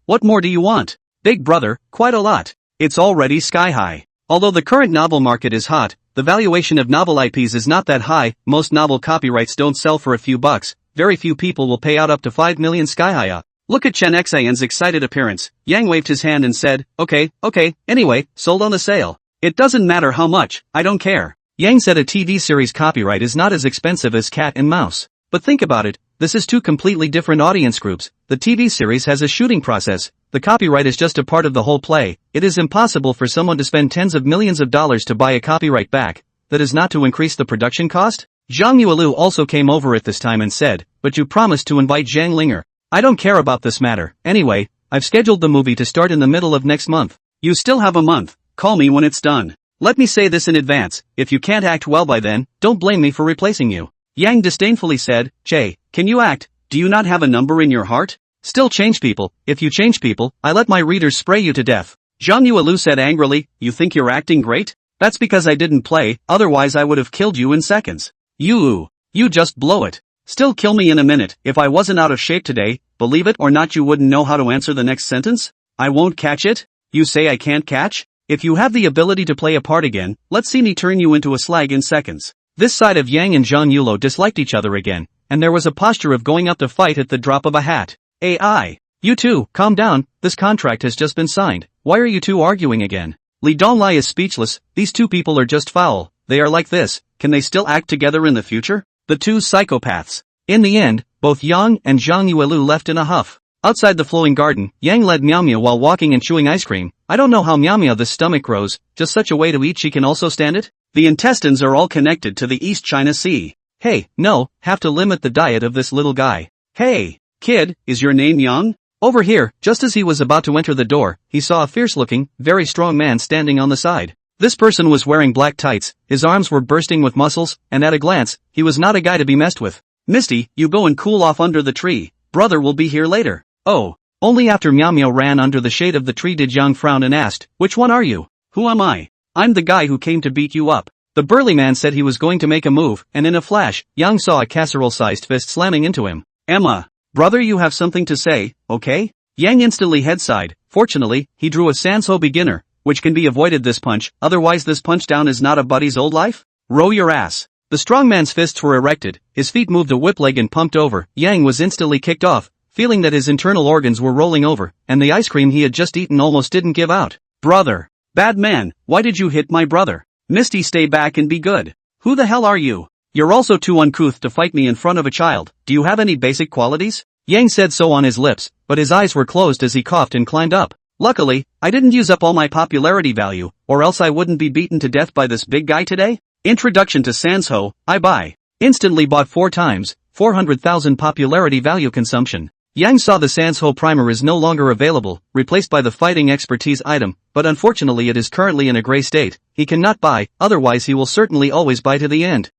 What more do you want? Big brother, quite a lot. It's already sky high. Although the current novel market is hot, the valuation of novel IPs is not that high. Most novel copyrights don't sell for a few bucks. Very few people will pay out up to $5 million sky high. Look at Chen Xian's excited appearance. Yang waved his hand and said, okay, anyway, sold on the sale. It doesn't matter how much, I don't care. Yang said a TV series copyright is not as expensive as Cat and Mouse. But think about it, this is 2 completely different audience groups. The TV series has a shooting process. The copyright is just a part of the whole play. It is impossible for someone to spend tens of millions of dollars to buy a copyright back. That is not to increase the production cost? Zhang Yuelu also came over at this time and said, but you promised to invite Zhang Linger. I don't care about this matter. Anyway, I've scheduled the movie to start in the middle of next month. You still have a month. Call me when it's done. Let me say this in advance, if you can't act well by then, don't blame me for replacing you. Yang disdainfully said, Che, can you act? Do you not have a number in your heart? Still change people. If you change people, I let my readers spray you to death. Zhang Yuelu said angrily, you think you're acting great? That's because I didn't play, otherwise I would have killed you in seconds. You just blow it. Still kill me in a minute. If I wasn't out of shape today, believe it or not you wouldn't know how to answer the next sentence? I won't catch it? You say I can't catch? If you have the ability to play a part again, let's see me turn you into a slag in seconds. This side of Yang and Zhang Yuelu disliked each other again, and there was a posture of going up to fight at the drop of a hat. AI. You two, calm down, this contract has just been signed. Why are you two arguing again? Li Donglai is speechless. These 2 people are just foul. They are like this. Can they still act together in the future? The 2 psychopaths. In the end, both Yang and Zhang Yuelu left in a huff. Outside the flowing garden, Yang led Miao Miao while walking and chewing ice cream. I don't know how Miao Miao the stomach grows, just such a way to eat she can also stand it? The intestines are all connected to the East China Sea. Hey, no, have to limit the diet of this little guy. Hey, kid, is your name Yang? Over here, just as he was about to enter the door, he saw a fierce-looking, very strong man standing on the side. This person was wearing black tights, his arms were bursting with muscles, and at a glance, he was not a guy to be messed with. Misty, you go and cool off under the tree. Brother will be here later. Oh. Only after Miao Miao ran under the shade of the tree did Yang frown and asked, which one are you? Who am I? I'm the guy who came to beat you up. The burly man said he was going to make a move, and in a flash, Yang saw a casserole-sized fist slamming into him. Emma. Brother, you have something to say, okay? Yang instantly head-sighed. Fortunately, he drew a Sanso beginner, which can be avoided this punch, otherwise this punch down is not a buddy's old life? Row your ass. The strong man's fists were erected, his feet moved a whip leg and pumped over. Yang was instantly kicked off, feeling that his internal organs were rolling over, and the ice cream he had just eaten almost didn't give out. Brother. Bad man, why did you hit my brother? Misty, stay back and be good. Who the hell are you? You're also too uncouth to fight me in front of a child. Do you have any basic qualities? Yang said so on his lips, but his eyes were closed as he coughed and climbed up. Luckily, I didn't use up all my popularity value, or else I wouldn't be beaten to death by this big guy today. Introduction to Sanso, I buy. Instantly bought 4 times, 400,000 popularity value consumption. Yang saw the Sanso primer is no longer available, replaced by the fighting expertise item, but unfortunately it is currently in a gray state. He cannot buy, otherwise he will certainly always buy to the end.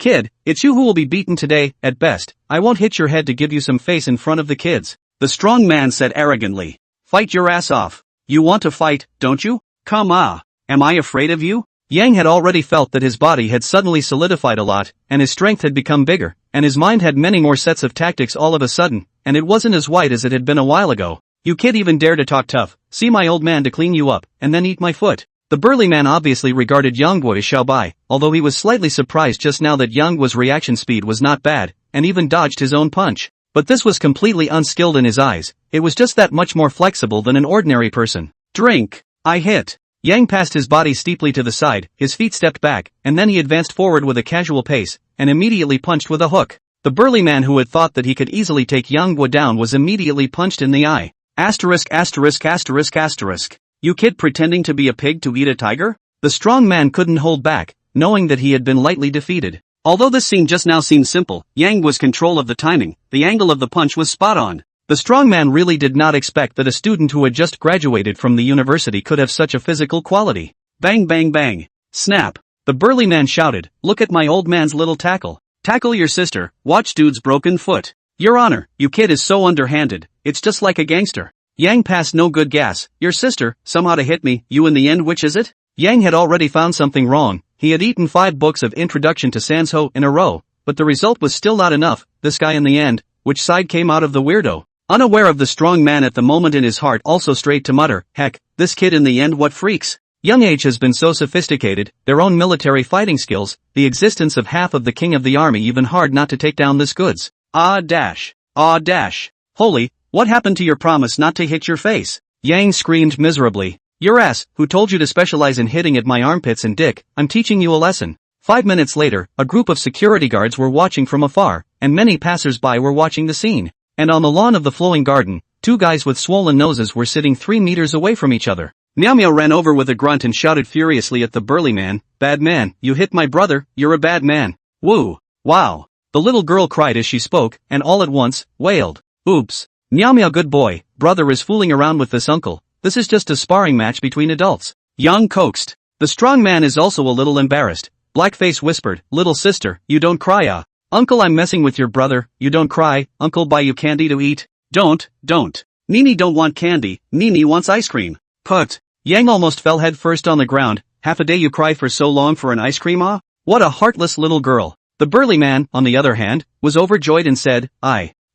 Kid, it's you who will be beaten today, at best. I won't hit your head to give you some face in front of the kids. The strong man said arrogantly. Fight your ass off. You want to fight, don't you? Come on. Am I afraid of you? Yang had already felt that his body had suddenly solidified a lot, and his strength had become bigger, and his mind had many more sets of tactics all of a sudden, and it wasn't as white as it had been a while ago. You kid even dare to talk tough, see my old man to clean you up, and then eat my foot. The burly man obviously regarded Yang Guo as Xiaobai, although he was slightly surprised just now that Yang Guo's reaction speed was not bad, and even dodged his own punch. But this was completely unskilled in his eyes, it was just that much more flexible than an ordinary person. Drink. I hit. Yang passed his body steeply to the side, his feet stepped back, and then he advanced forward with a casual pace, and immediately punched with a hook. The burly man who had thought that he could easily take Yang Guo down was immediately punched in the eye. Asterisk asterisk asterisk asterisk. You kid pretending to be a pig to eat a tiger? The strong man couldn't hold back, knowing that he had been lightly defeated. Although this scene just now seemed simple, Yang was control of the timing, the angle of the punch was spot on. The strong man really did not expect that a student who had just graduated from the university could have such a physical quality. Bang bang bang. Snap. The burly man shouted, look at my old man's little tackle. Tackle your sister, watch dude's broken foot. Your Honor, you kid is so underhanded, it's just like a gangster. Yang passed no good gas, your sister, somehow to hit me, you in the end which is it? Yang had already found something wrong, he had eaten 5 books of Introduction to Sanshou in a row, but the result was still not enough, this guy in the end, which side came out of the weirdo? Unaware of the strong man at the moment in his heart also straight to mutter, heck, this kid in the end what freaks? Young age has been so sophisticated, their own military fighting skills, the existence of half of the king of the army even hard not to take down this goods. Ah dash. Holy, what happened to your promise not to hit your face? Yang screamed miserably. Your ass, who told you to specialize in hitting at my armpits and dick, I'm teaching you a lesson. 5 minutes later, a group of security guards were watching from afar, and many passers-by were watching the scene. And on the lawn of the flowing garden, 2 guys with swollen noses were sitting 3 meters away from each other. Miao Miao ran over with a grunt and shouted furiously at the burly man, bad man, you hit my brother, you're a bad man. Woo. Wow. The little girl cried as she spoke, and all at once, wailed. Oops. Miao Miao good boy, brother is fooling around with this uncle, this is just a sparring match between adults. Yang coaxed. The strong man is also a little embarrassed. Blackface whispered, little sister, you don't cry Uncle I'm messing with your brother, you don't cry, uncle buy you candy to eat. Don't. Nini don't want candy, Nini wants ice cream. Put. Yang almost fell head first on the ground, half a day you cry for so long for an ice cream What a heartless little girl. The burly man, on the other hand, was overjoyed and said,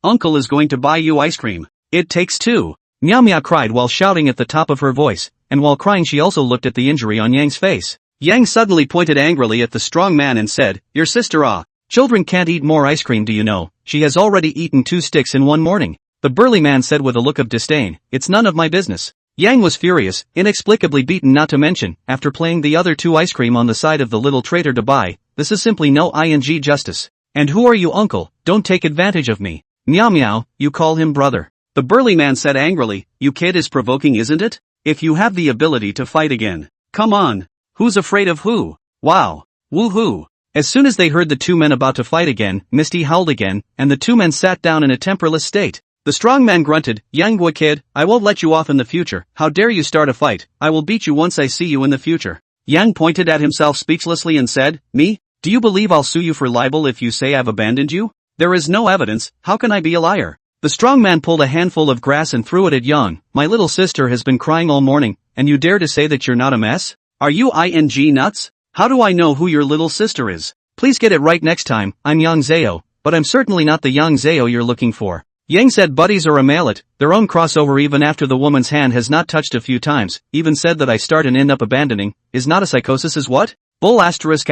Uncle is going to buy you ice cream. It takes 2. Miao Miao cried while shouting at the top of her voice, and while crying she also looked at the injury on Yang's face. Yang suddenly pointed angrily at the strong man and said, your sister Children can't eat more ice cream do you know, she has already eaten 2 sticks in one morning. The burly man said with a look of disdain, it's none of my business. Yang was furious, inexplicably beaten not to mention, after playing the other 2 ice cream on the side of the little traitor to buy, this is simply no justice. And who are you uncle, don't take advantage of me. Miao Miao, you call him brother. The burly man said angrily, you kid is provoking isn't it? If you have the ability to fight again. Come on. Who's afraid of who? Wow. Woohoo. As soon as they heard the 2 men about to fight again, Misty howled again, and the 2 men sat down in a temperless state. The strong man grunted, Yang Guo kid, I won't let you off in the future, how dare you start a fight, I will beat you once I see you in the future. Yang pointed at himself speechlessly and said, me? Do you believe I'll sue you for libel if you say I've abandoned you? There is no evidence, how can I be a liar? The strong man pulled a handful of grass and threw it at Yang, my little sister has been crying all morning, and you dare to say that you're not a mess? Are you nuts? How do I know who your little sister is? Please get it right next time, I'm Yang Zhao, but I'm certainly not the Yang Zhao you're looking for. Yang said buddies are a mallet, their own crossover even after the woman's hand has not touched a few times, even said that I start and end up abandoning, is not a psychosis is what? Bull asterisk,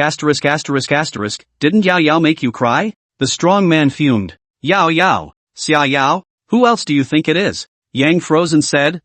didn't Yao Yao make you cry? The strong man fumed. Yao Yao. Xia Yao? Who else do you think it is? Yang froze and said,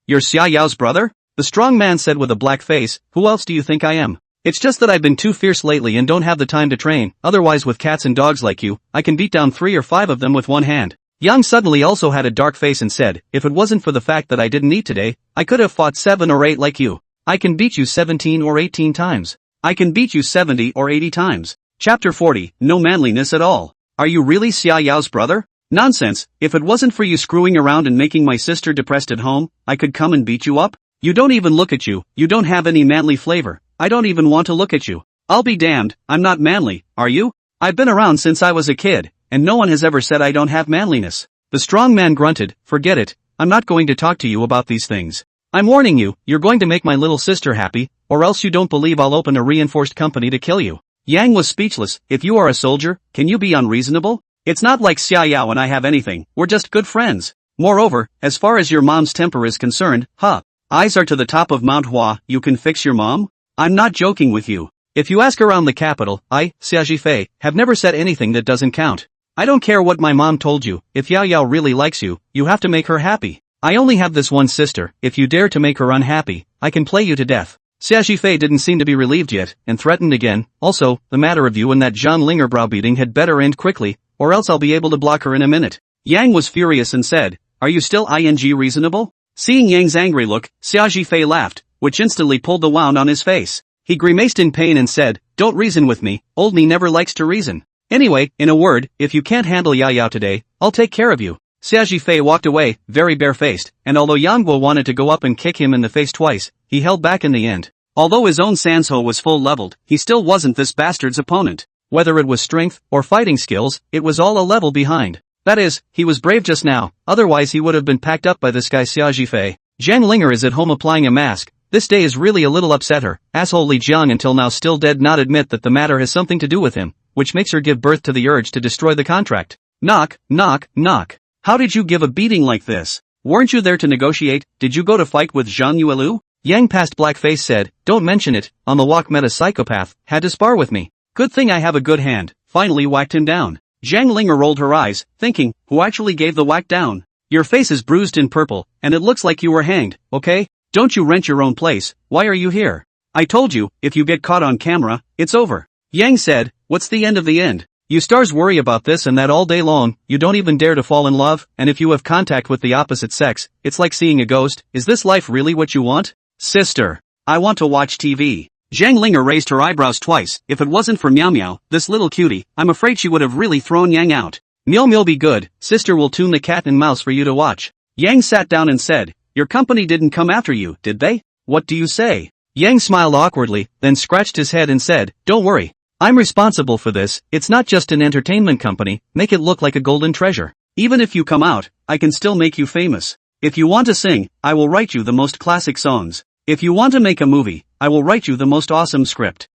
you're Xia Yao's brother? The strong man said with a black face, who else do you think I am? It's just that I've been too fierce lately and don't have the time to train, otherwise with cats and dogs like you, I can beat down 3 or 5 of them with one hand. Yang suddenly also had a dark face and said, if it wasn't for the fact that I didn't eat today, I could have fought 7 or 8 like you. I can beat you 17 or 18 times. I can beat you 70 or 80 times. Chapter 40, no manliness at all. Are you really Xia Yao's brother? Nonsense, if it wasn't for you screwing around and making my sister depressed at home, I could come and beat you up? You don't even look at you, you don't have any manly flavor, I don't even want to look at you. I'll be damned, I'm not manly, are you? I've been around since I was a kid, and no one has ever said I don't have manliness. The strong man grunted, forget it, I'm not going to talk to you about these things. I'm warning you, you're going to make my little sister happy, or else you don't believe I'll open a reinforced company to kill you. Yang was speechless. If you are a soldier, can you be unreasonable? It's not like Xia Yao and I have anything, we're just good friends. Moreover, as far as your mom's temper is concerned, eyes are to the top of Mount Hua, you can fix your mom? I'm not joking with you. If you ask around the capital, I, Xia Zhifei, have never said anything that doesn't count. I don't care what my mom told you, if Yao Yao really likes you, you have to make her happy. I only have this one sister, if you dare to make her unhappy, I can play you to death. Xia Zhifei didn't seem to be relieved yet, and threatened again. Also, the matter of you and that Zhang Linger browbeating had better end quickly, or else I'll be able to block her in a minute. Yang was furious and said, are you still reasonable? Seeing Yang's angry look, Xia Zhifei laughed, which instantly pulled the wound on his face. He grimaced in pain and said, don't reason with me, old me never likes to reason. Anyway, in a word, if you can't handle Yao Yao today, I'll take care of you. Xia Zhifei walked away, very barefaced, and although Yang Guo wanted to go up and kick him in the face twice, he held back in the end. Although his own Sanzhou was full leveled, he still wasn't this bastard's opponent. Whether it was strength or fighting skills, it was all a level behind. That is, he was brave just now, otherwise he would have been packed up by this guy Xia Zhifei. Zhang Linger is at home applying a mask. This day is really a little upset her. Asshole Li Jiang until now still dead not admit that the matter has something to do with him, which makes her give birth to the urge to destroy the contract. Knock, knock, knock. How did you give a beating like this? Weren't you there to negotiate? Did you go to fight with Zhang Yuelu? Yang past blackface said, don't mention it, on the walk met a psychopath, had to spar with me. Good thing I have a good hand, finally whacked him down. Zhang Linger rolled her eyes, thinking, who actually gave the whack down? Your face is bruised in purple, and it looks like you were hanged, okay? Don't you rent your own place, why are you here? I told you, if you get caught on camera, it's over. Yang said, what's the end of the end? You stars worry about this and that all day long, you don't even dare to fall in love, and if you have contact with the opposite sex, it's like seeing a ghost. Is this life really what you want? Sister, I want to watch TV. Zhang Linger raised her eyebrows twice. If it wasn't for Miao Miao, this little cutie, I'm afraid she would have really thrown Yang out. Miao be good, sister will tune the cat and mouse for you to watch. Yang sat down and said, your company didn't come after you, did they? What do you say? Yang smiled awkwardly, then scratched his head and said, don't worry. I'm responsible for this, it's not just an entertainment company, make it look like a golden treasure. Even if you come out, I can still make you famous. If you want to sing, I will write you the most classic songs. If you want to make a movie, I will write you the most awesome script.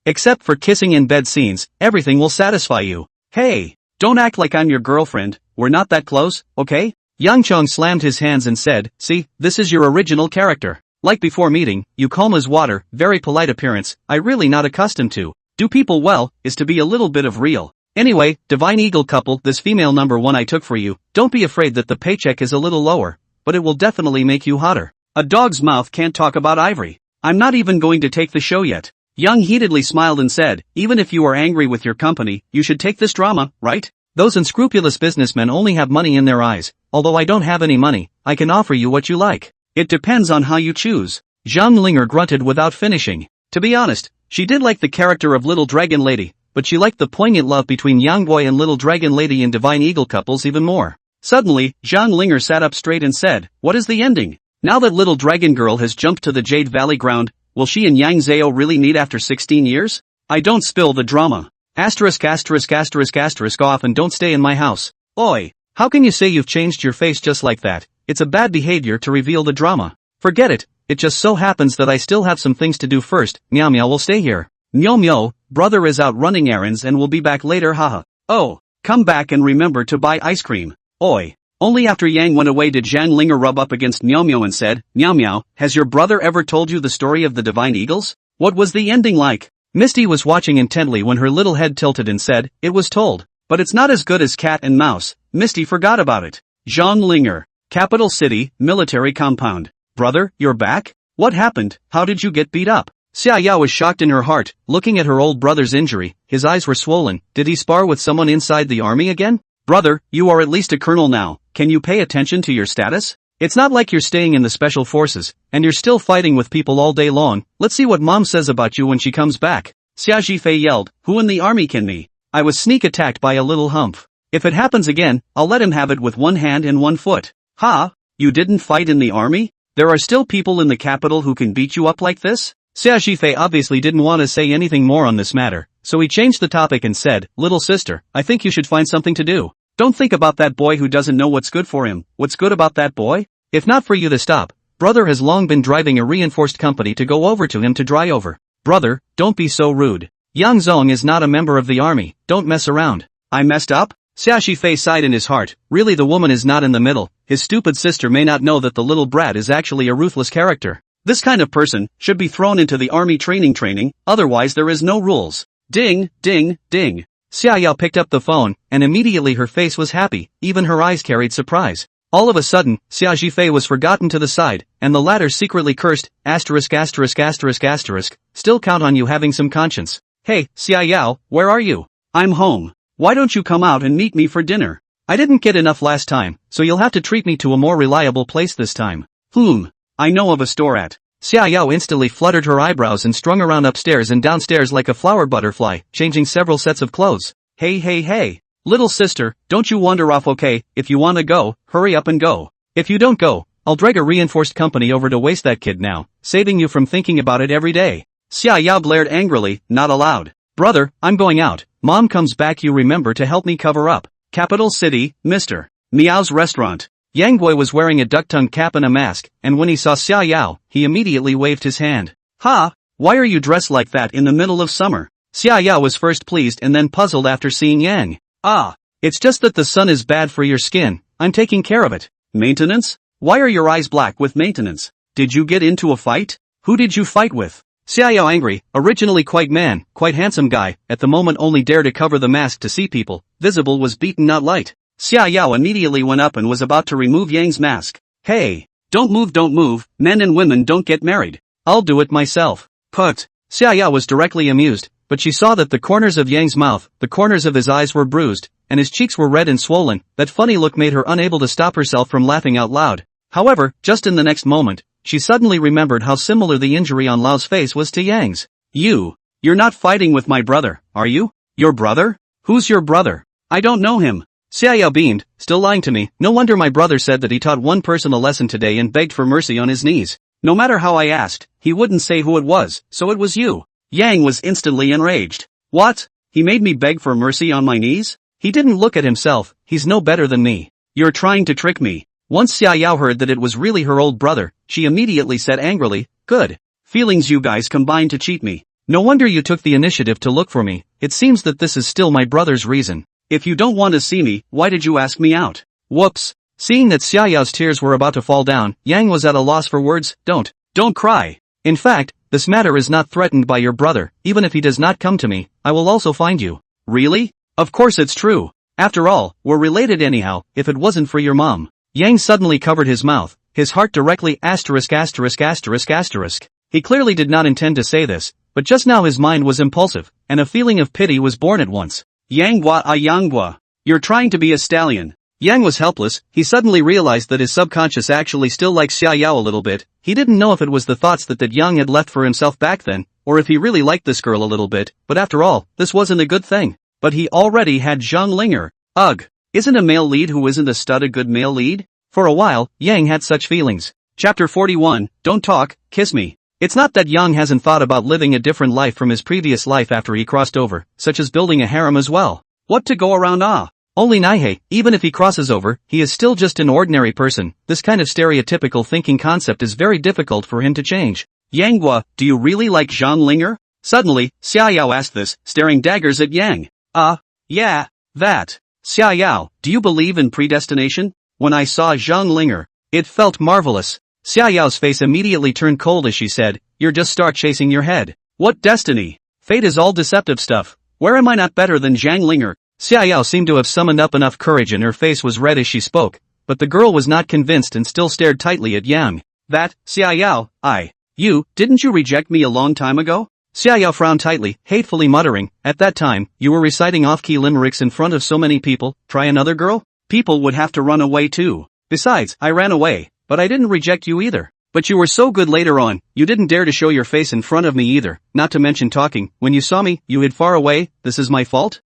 Except for kissing in bed scenes, everything will satisfy you. Hey, don't act like I'm your girlfriend, we're not that close, okay? Yang Chong slammed his hands and said, see, this is your original character. Like before meeting, you calm as water, very polite appearance, I really not accustomed to. Do people well, is to be a little bit of real. Anyway, Divine Eagle couple, this female number one I took for you, don't be afraid that the paycheck is a little lower, but it will definitely make you hotter. A dog's mouth can't talk about ivory. I'm not even going to take the show yet. Young heatedly smiled and said, even if you are angry with your company, you should take this drama, right? Those unscrupulous businessmen only have money in their eyes. Although I don't have any money, I can offer you what you like. It depends on how you choose. Zhang Linger grunted without finishing. To be honest, she did like the character of Little Dragon Lady, but she liked the poignant love between Yang Boy and Little Dragon Lady in Divine Eagle couples even more. Suddenly, Zhang Linger sat up straight and said, what is the ending? Now that Little Dragon Girl has jumped to the Jade Valley ground, will she and Yang Zhao really meet after 16 years? I don't spill the drama. Asterisk off and don't stay in my house. Oi, how can you say you've changed your face just like that? It's a bad behavior to reveal the drama. Forget it, it just so happens that I still have some things to do first. Miao Miao will stay here. Miao, brother is out running errands and will be back later haha. Oh, come back and remember to buy ice cream. Oi. Only after Yang went away did Zhang Linger rub up against Miao and said, Miao, has your brother ever told you the story of the Divine Eagles? What was the ending like? Misty was watching intently when her little head tilted and said, it was told. But it's not as good as Cat and Mouse. Misty forgot about it. Zhang Linger. Capital City, military compound. Brother, you're back? What happened? How did you get beat up? Xia Yao was shocked in her heart, looking at her old brother's injury. His eyes were swollen. Did he spar with someone inside the army again? Brother, you are at least a colonel now. Can you pay attention to your status? It's not like you're staying in the special forces, and you're still fighting with people all day long. Let's see what mom says about you when she comes back. Xia Zhifei yelled, who in the army can me? I was sneak attacked by a little humph. If it happens again, I'll let him have it with one hand and one foot. Ha? You didn't fight in the army? There are still people in the capital who can beat you up like this? Xia Zhifei obviously didn't want to say anything more on this matter, so he changed the topic and said, little sister, I think you should find something to do. Don't think about that boy who doesn't know what's good for him. What's good about that boy? If not for you to stop Brother has long been driving a reinforced company to go over to him to dry over. Brother, don't be so rude. Yang Zong is not a member of the army, don't mess around. I messed up? Xia Shifei sighed in his heart, really the woman is not in the middle, his stupid sister may not know that the little brat is actually a ruthless character. This kind of person should be thrown into the army training, otherwise there is no rules. Ding, ding, ding. Xia Yao picked up the phone, and immediately her face was happy, even her eyes carried surprise. All of a sudden, Xia Shifei was forgotten to the side, and the latter secretly cursed, *******, still count on you having some conscience. Hey, Xia Yao, where are you? I'm home. Why don't you come out and meet me for dinner? I didn't get enough last time, so you'll have to treat me to a more reliable place this time. I know of a store at. Xia Yao instantly fluttered her eyebrows and strung around upstairs and downstairs like a flower butterfly, changing several sets of clothes. Hey. Little sister, don't you wander off, okay? If you wanna go, hurry up and go. If you don't go, I'll drag a reinforced company over to waste that kid now, saving you from thinking about it every day. Xia Yao blared angrily, not aloud. Brother, I'm going out. Mom comes back, you remember to help me cover up. Capital City, Mr. Miao's restaurant. Yang Boy was wearing a duck-tongue cap and a mask, and when he saw Xia Yao, he immediately waved his hand. Ha! Why are you dressed like that in the middle of summer? Xia Yao was first pleased and then puzzled after seeing Yang. It's just that the sun is bad for your skin, I'm taking care of it. Maintenance? Why are your eyes black with maintenance? Did you get into a fight? Who did you fight with? Xia Yao angry, originally quite handsome guy, at the moment only dare to cover the mask to see people, visible was beaten not light. Xia Yao immediately went up and was about to remove Yang's mask. Hey! Don't move, men and women don't get married. I'll do it myself. Put. Xia Yao was directly amused, but she saw that the corners of Yang's mouth, the corners of his eyes were bruised, and his cheeks were red and swollen. That funny look made her unable to stop herself from laughing out loud. However, just in the next moment, she suddenly remembered how similar the injury on Lao's face was to Yang's. You're not fighting with my brother, are you? Your brother? Who's your brother? I don't know him. Xia Yao beamed, still lying to me, no wonder my brother said that he taught one person a lesson today and begged for mercy on his knees. No matter how I asked, he wouldn't say who it was, so it was you. Yang was instantly enraged. What? He made me beg for mercy on my knees? He didn't look at himself, he's no better than me. You're trying to trick me. Once Xia Yao heard that it was really her old brother, she immediately said angrily, good. Feelings you guys combined to cheat me. No wonder you took the initiative to look for me, it seems that this is still my brother's reason. If you don't want to see me, why did you ask me out? Whoops. Seeing that Xia Yao's tears were about to fall down, Yang was at a loss for words. Don't cry. In fact, this matter is not threatened by your brother, even if he does not come to me, I will also find you. Really? Of course it's true. After all, we're related anyhow, if it wasn't for your mom. Yang suddenly covered his mouth, his heart directly *******. He clearly did not intend to say this, but just now his mind was impulsive, and a feeling of pity was born at once. Yanghua. You're trying to be a stallion. Yang was helpless, he suddenly realized that his subconscious actually still liked Xia Yao a little bit. He didn't know if it was the thoughts that Yang had left for himself back then, or if he really liked this girl a little bit, but after all, this wasn't a good thing. But he already had Zhang Linger. Ugh. Isn't a male lead who isn't a stud a good male lead? For a while, Yang had such feelings. Chapter 41, Don't Talk, Kiss Me. It's not that Yang hasn't thought about living a different life from his previous life after he crossed over, such as building a harem as well. What to go around Only Naihei, even if he crosses over, he is still just an ordinary person. This kind of stereotypical thinking concept is very difficult for him to change. Yanghua, do you really like Zhang Linger? Suddenly, Xia Yao asked this, staring daggers at Yang. Yeah, that. Xia Yao, do you believe in predestination? When I saw Zhang Linger, it felt marvelous. Xia Yao's face immediately turned cold as she said, you're just start chasing your head. What destiny? Fate is all deceptive stuff. Where am I not better than Zhang Linger? Xia Yao seemed to have summoned up enough courage and her face was red as she spoke, but the girl was not convinced and still stared tightly at Yang. That, Xia Yao, didn't you reject me a long time ago? Xia Yao frowned tightly, hatefully muttering, at that time, you were reciting off-key limericks in front of so many people, try another girl? People would have to run away too. Besides, I ran away, but I didn't reject you either. But you were so good later on, you didn't dare to show your face in front of me either, not to mention talking, when you saw me, you hid far away, this is my fault?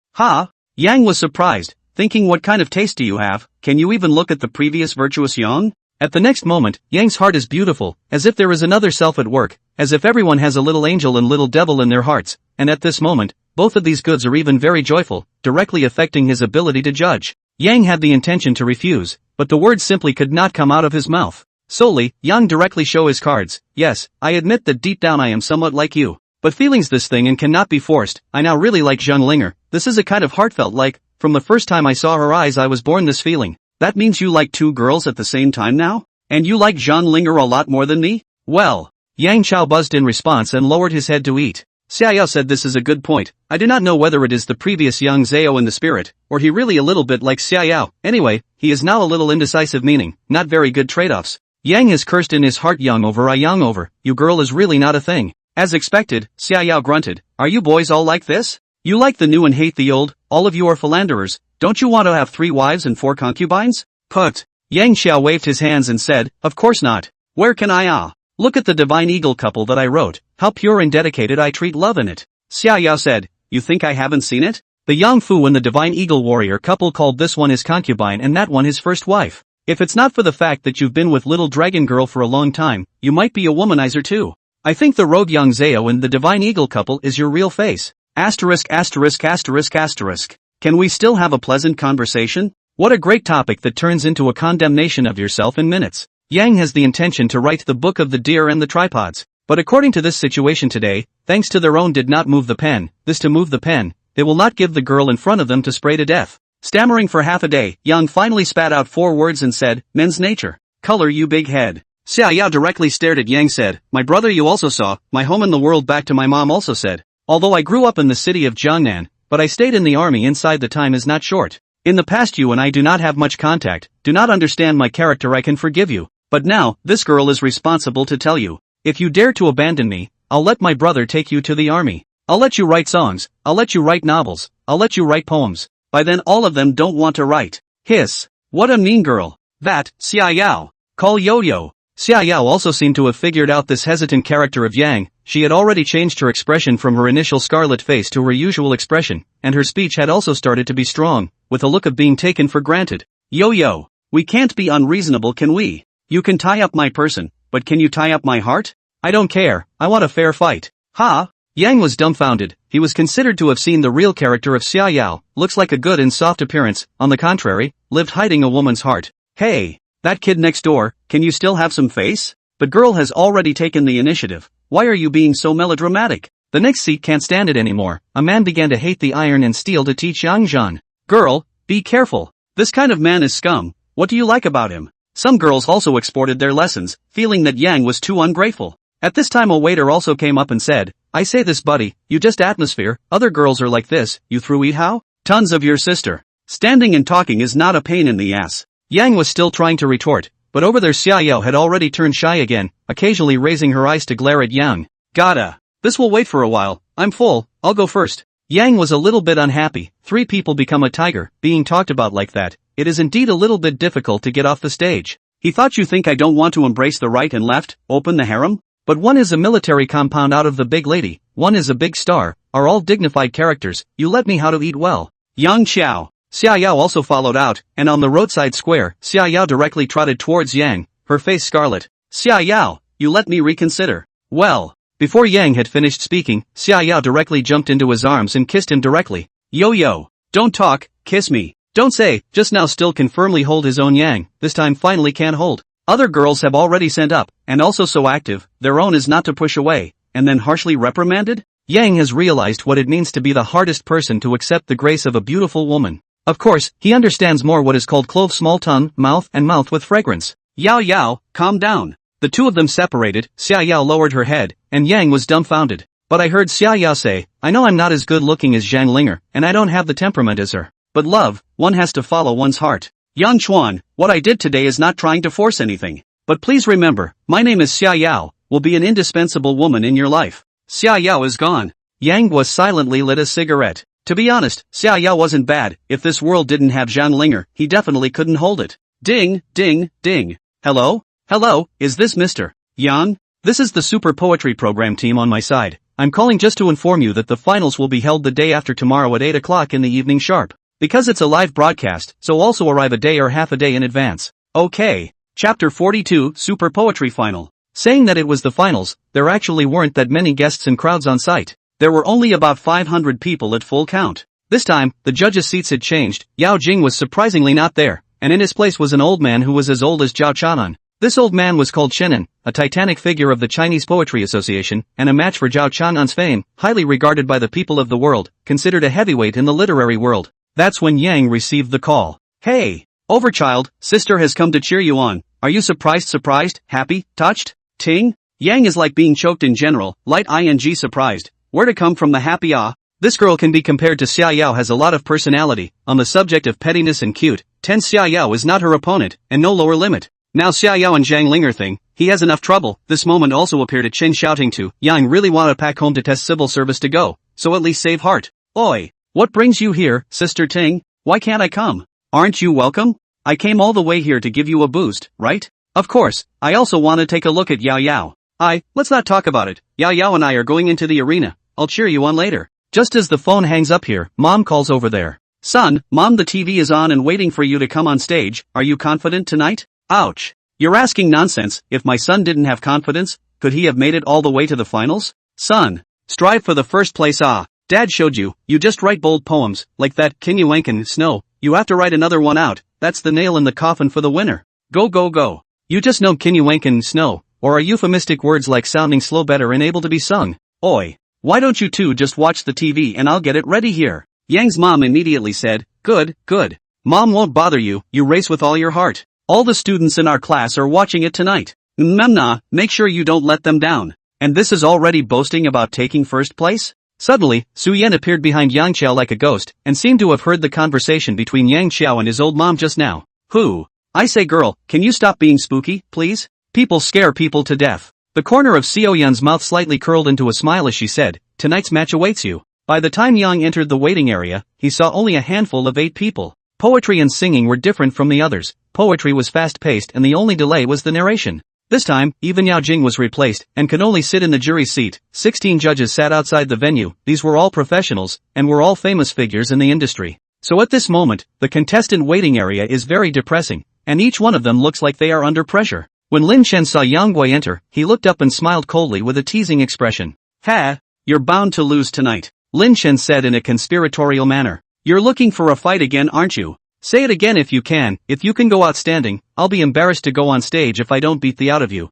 Yang was surprised, thinking what kind of taste do you have, can you even look at the previous virtuous Yang? At the next moment, Yang's heart is beautiful, as if there is another self at work, as if everyone has a little angel and little devil in their hearts, and at this moment, both of these goods are even very joyful, directly affecting his ability to judge. Yang had the intention to refuse, but the words simply could not come out of his mouth. Solely, Yang directly show his cards. Yes, I admit that deep down I am somewhat like you. But feelings this thing and cannot be forced. I now really like Zhang Linger. This is a kind of heartfelt like, from the first time I saw her eyes I was born this feeling. That means you like two girls at the same time now? And you like Zhang Linger a lot more than me? Well. Yang Chao buzzed in response and lowered his head to eat. Xiaoyao said this is a good point. I do not know whether it is the previous Yang Zhao in the spirit, or he really a little bit like Xiaoyao. Anyway, he is now a little indecisive meaning, not very good trade-offs. Yang has cursed in his heart Yang over I Yang over, you girl is really not a thing. As expected, Xiaoyao grunted. Are you boys all like this? You like the new and hate the old, all of you are philanderers. Don't you want to have 3 wives and 4 concubines? Put. Yang Xiao waved his hands and said, of course not. Where can I Look at the divine eagle couple that I wrote, how pure and dedicated I treat love in it. Xiaoyao said, you think I haven't seen it? The Yang Fu and the divine eagle warrior couple called this one his concubine and that one his first wife. If it's not for the fact that you've been with little dragon girl for a long time, you might be a womanizer too. I think the rogue Yang Zhao and the divine eagle couple is your real face. Asterisk asterisk asterisk asterisk. Can we still have a pleasant conversation? What a great topic that turns into a condemnation of yourself in minutes. Yang has the intention to write the book of the deer and the tripods. But according to this situation today, thanks to their own did not move the pen, this to move the pen, they will not give the girl in front of them to spray to death. Stammering for half a day, Yang finally spat out 4 words and said, men's nature. Color you big head. Xiaoyao directly stared at Yang said, my brother you also saw, my home in the world back to my mom also said. Although I grew up in the city of Jiangnan, but I stayed in the army inside the time is not short. In the past you and I do not have much contact, do not understand my character I can forgive you. But now, this girl is responsible to tell you. If you dare to abandon me, I'll let my brother take you to the army. I'll let you write songs, I'll let you write novels, I'll let you write poems. By then all of them don't want to write. Hiss. What a mean girl. That, Xiaoyao. Call Yo-Yo. Xiaoyao also seemed to have figured out this hesitant character of Yang. She had already changed her expression from her initial scarlet face to her usual expression, and her speech had also started to be strong, with a look of being taken for granted. Yo-Yo. We can't be unreasonable, can we? You can tie up my person, but can you tie up my heart? I don't care, I want a fair fight. Ha! Yang was dumbfounded. He was considered to have seen the real character of Xiaoyao, looks like a good and soft appearance, on the contrary, lived hiding a woman's heart. Hey! That kid next door, can you still have some face? The girl has already taken the initiative. Why are you being so melodramatic? The next seat can't stand it anymore. A man began to hate the iron and steel to teach Yang Zhan. Girl, be careful. This kind of man is scum. What do you like about him? Some girls also exported their lessons, feeling that Yang was too ungrateful. At this time a waiter also came up and said, I say this buddy, you just atmosphere, other girls are like this, you through eat how? Tons of your sister. Standing and talking is not a pain in the ass. Yang was still trying to retort, but over there Xiaoyao had already turned shy again, occasionally raising her eyes to glare at Yang. Gotta. This will wait for a while, I'm full, I'll go first. Yang was a little bit unhappy. 3 people become a tiger, being talked about like that. It is indeed a little bit difficult to get off the stage. He thought you think I don't want to embrace the right and left, open the harem? But one is a military compound out of the big lady, one is a big star, are all dignified characters, you let me how to eat well. Yang Xiao. Xiaoyao also followed out, and on the roadside square, Xiaoyao directly trotted towards Yang, her face scarlet. Xiaoyao, you let me reconsider. Well. Before Yang had finished speaking, Xiaoyao directly jumped into his arms and kissed him directly. Yo-Yo. Don't talk, kiss me. Don't say, just now still can firmly hold his own Yang, this time finally can't hold. Other girls have already sent up, and also so active, their own is not to push away, and then harshly reprimanded? Yang has realized what it means to be the hardest person to accept the grace of a beautiful woman. Of course, he understands more what is called clove small tongue, mouth and mouth with fragrance. Yao Yao, calm down. The two of them separated, Xiaoyao lowered her head, and Yang was dumbfounded. But I heard Xiaoyao say, I know I'm not as good looking as Zhang Linger, and I don't have the temperament as her. But love, one has to follow one's heart. Yang Chuan, what I did today is not trying to force anything. But please remember, my name is Xiaoyao, will be an indispensable woman in your life. Xiaoyao is gone. Yang was silently lit a cigarette. To be honest, Xiaoyao wasn't bad. If this world didn't have Zhang Linger, he definitely couldn't hold it. Ding, ding, ding. Hello? Hello, is this Mr. Yang? This is the Super Poetry Program team on my side. I'm calling just to inform you that the finals will be held the day after tomorrow at 8 o'clock in the evening sharp. Because it's a live broadcast, so also arrive a day or half a day in advance. Okay. Chapter 42, Super Poetry Final. Saying that it was the finals, there actually weren't that many guests and crowds on site. There were only about 500 people at full count. This time, the judges' seats had changed. Yao Jing was surprisingly not there, and in his place was an old man who was as old as Zhao Chanan. This old man was called Chenin, a titanic figure of the Chinese Poetry Association, and a match for Zhao Chang'an's fame, highly regarded by the people of the world, considered a heavyweight in the literary world. That's when Yang received the call. Hey! Overchild, sister has come to cheer you on. Are you surprised, happy, touched? Ting? Yang is like being choked in general, light ing surprised. Where to come from the happy ah? This girl can be compared to Xia Yao, has a lot of personality. On the subject of pettiness and cute, Xia Yao is not her opponent, and no lower limit. Now Xia Yao and Zhang Linger thing, he has enough trouble. This moment also appeared at Chen shouting to Yang really want to pack home to test civil service to go, so at least save heart. Oi! What brings you here, Sister Ting? Why can't I come? Aren't you welcome? I came all the way here to give you a boost, right? Of course, I also want to take a look at Yao Yao. Let's not talk about it. Yao Yao and I are going into the arena. I'll cheer you on later. Just as the phone hangs up here, Mom calls over there. Son, Mom, the TV is on and waiting for you to come on stage. Are you confident tonight? Ouch. You're asking nonsense. If my son didn't have confidence, could he have made it all the way to the finals? Son, strive for the first place. Dad showed you, you just write bold poems, like that Kinyuankan Snow. You have to write another one out. That's the nail in the coffin for the winner. Go go go. You just know Kinyuankan Snow, or are euphemistic words like sounding slow better and able to be sung? Oi. Why don't you two just watch the TV and I'll get it ready here? Yang's mom immediately said, good. Mom won't bother you, you race with all your heart. All the students in our class are watching it tonight. Memna, make sure you don't let them down. And this is already boasting about taking first place? Suddenly, Su Yan appeared behind Yang Qiao like a ghost, and seemed to have heard the conversation between Yang Qiao and his old mom just now. Who? I say girl, can you stop being spooky, please? People scare people to death. The corner of Xiao Yan's mouth slightly curled into a smile as she said, tonight's match awaits you. By the time Yang entered the waiting area, he saw only a handful of 8 people. Poetry and singing were different from the others. Poetry was fast-paced and the only delay was the narration. This time, even Yao Jing was replaced, and could only sit in the jury seat. 16 judges sat outside the venue. These were all professionals, and were all famous figures in the industry. So at this moment, the contestant waiting area is very depressing, and each one of them looks like they are under pressure. When Lin Chen saw Yang Gui enter, he looked up and smiled coldly with a teasing expression. Ha! You're bound to lose tonight, Lin Chen said in a conspiratorial manner. You're looking for a fight again, aren't you? Say it again if you can. If you can go outstanding, I'll be embarrassed to go on stage if I don't beat the out of you.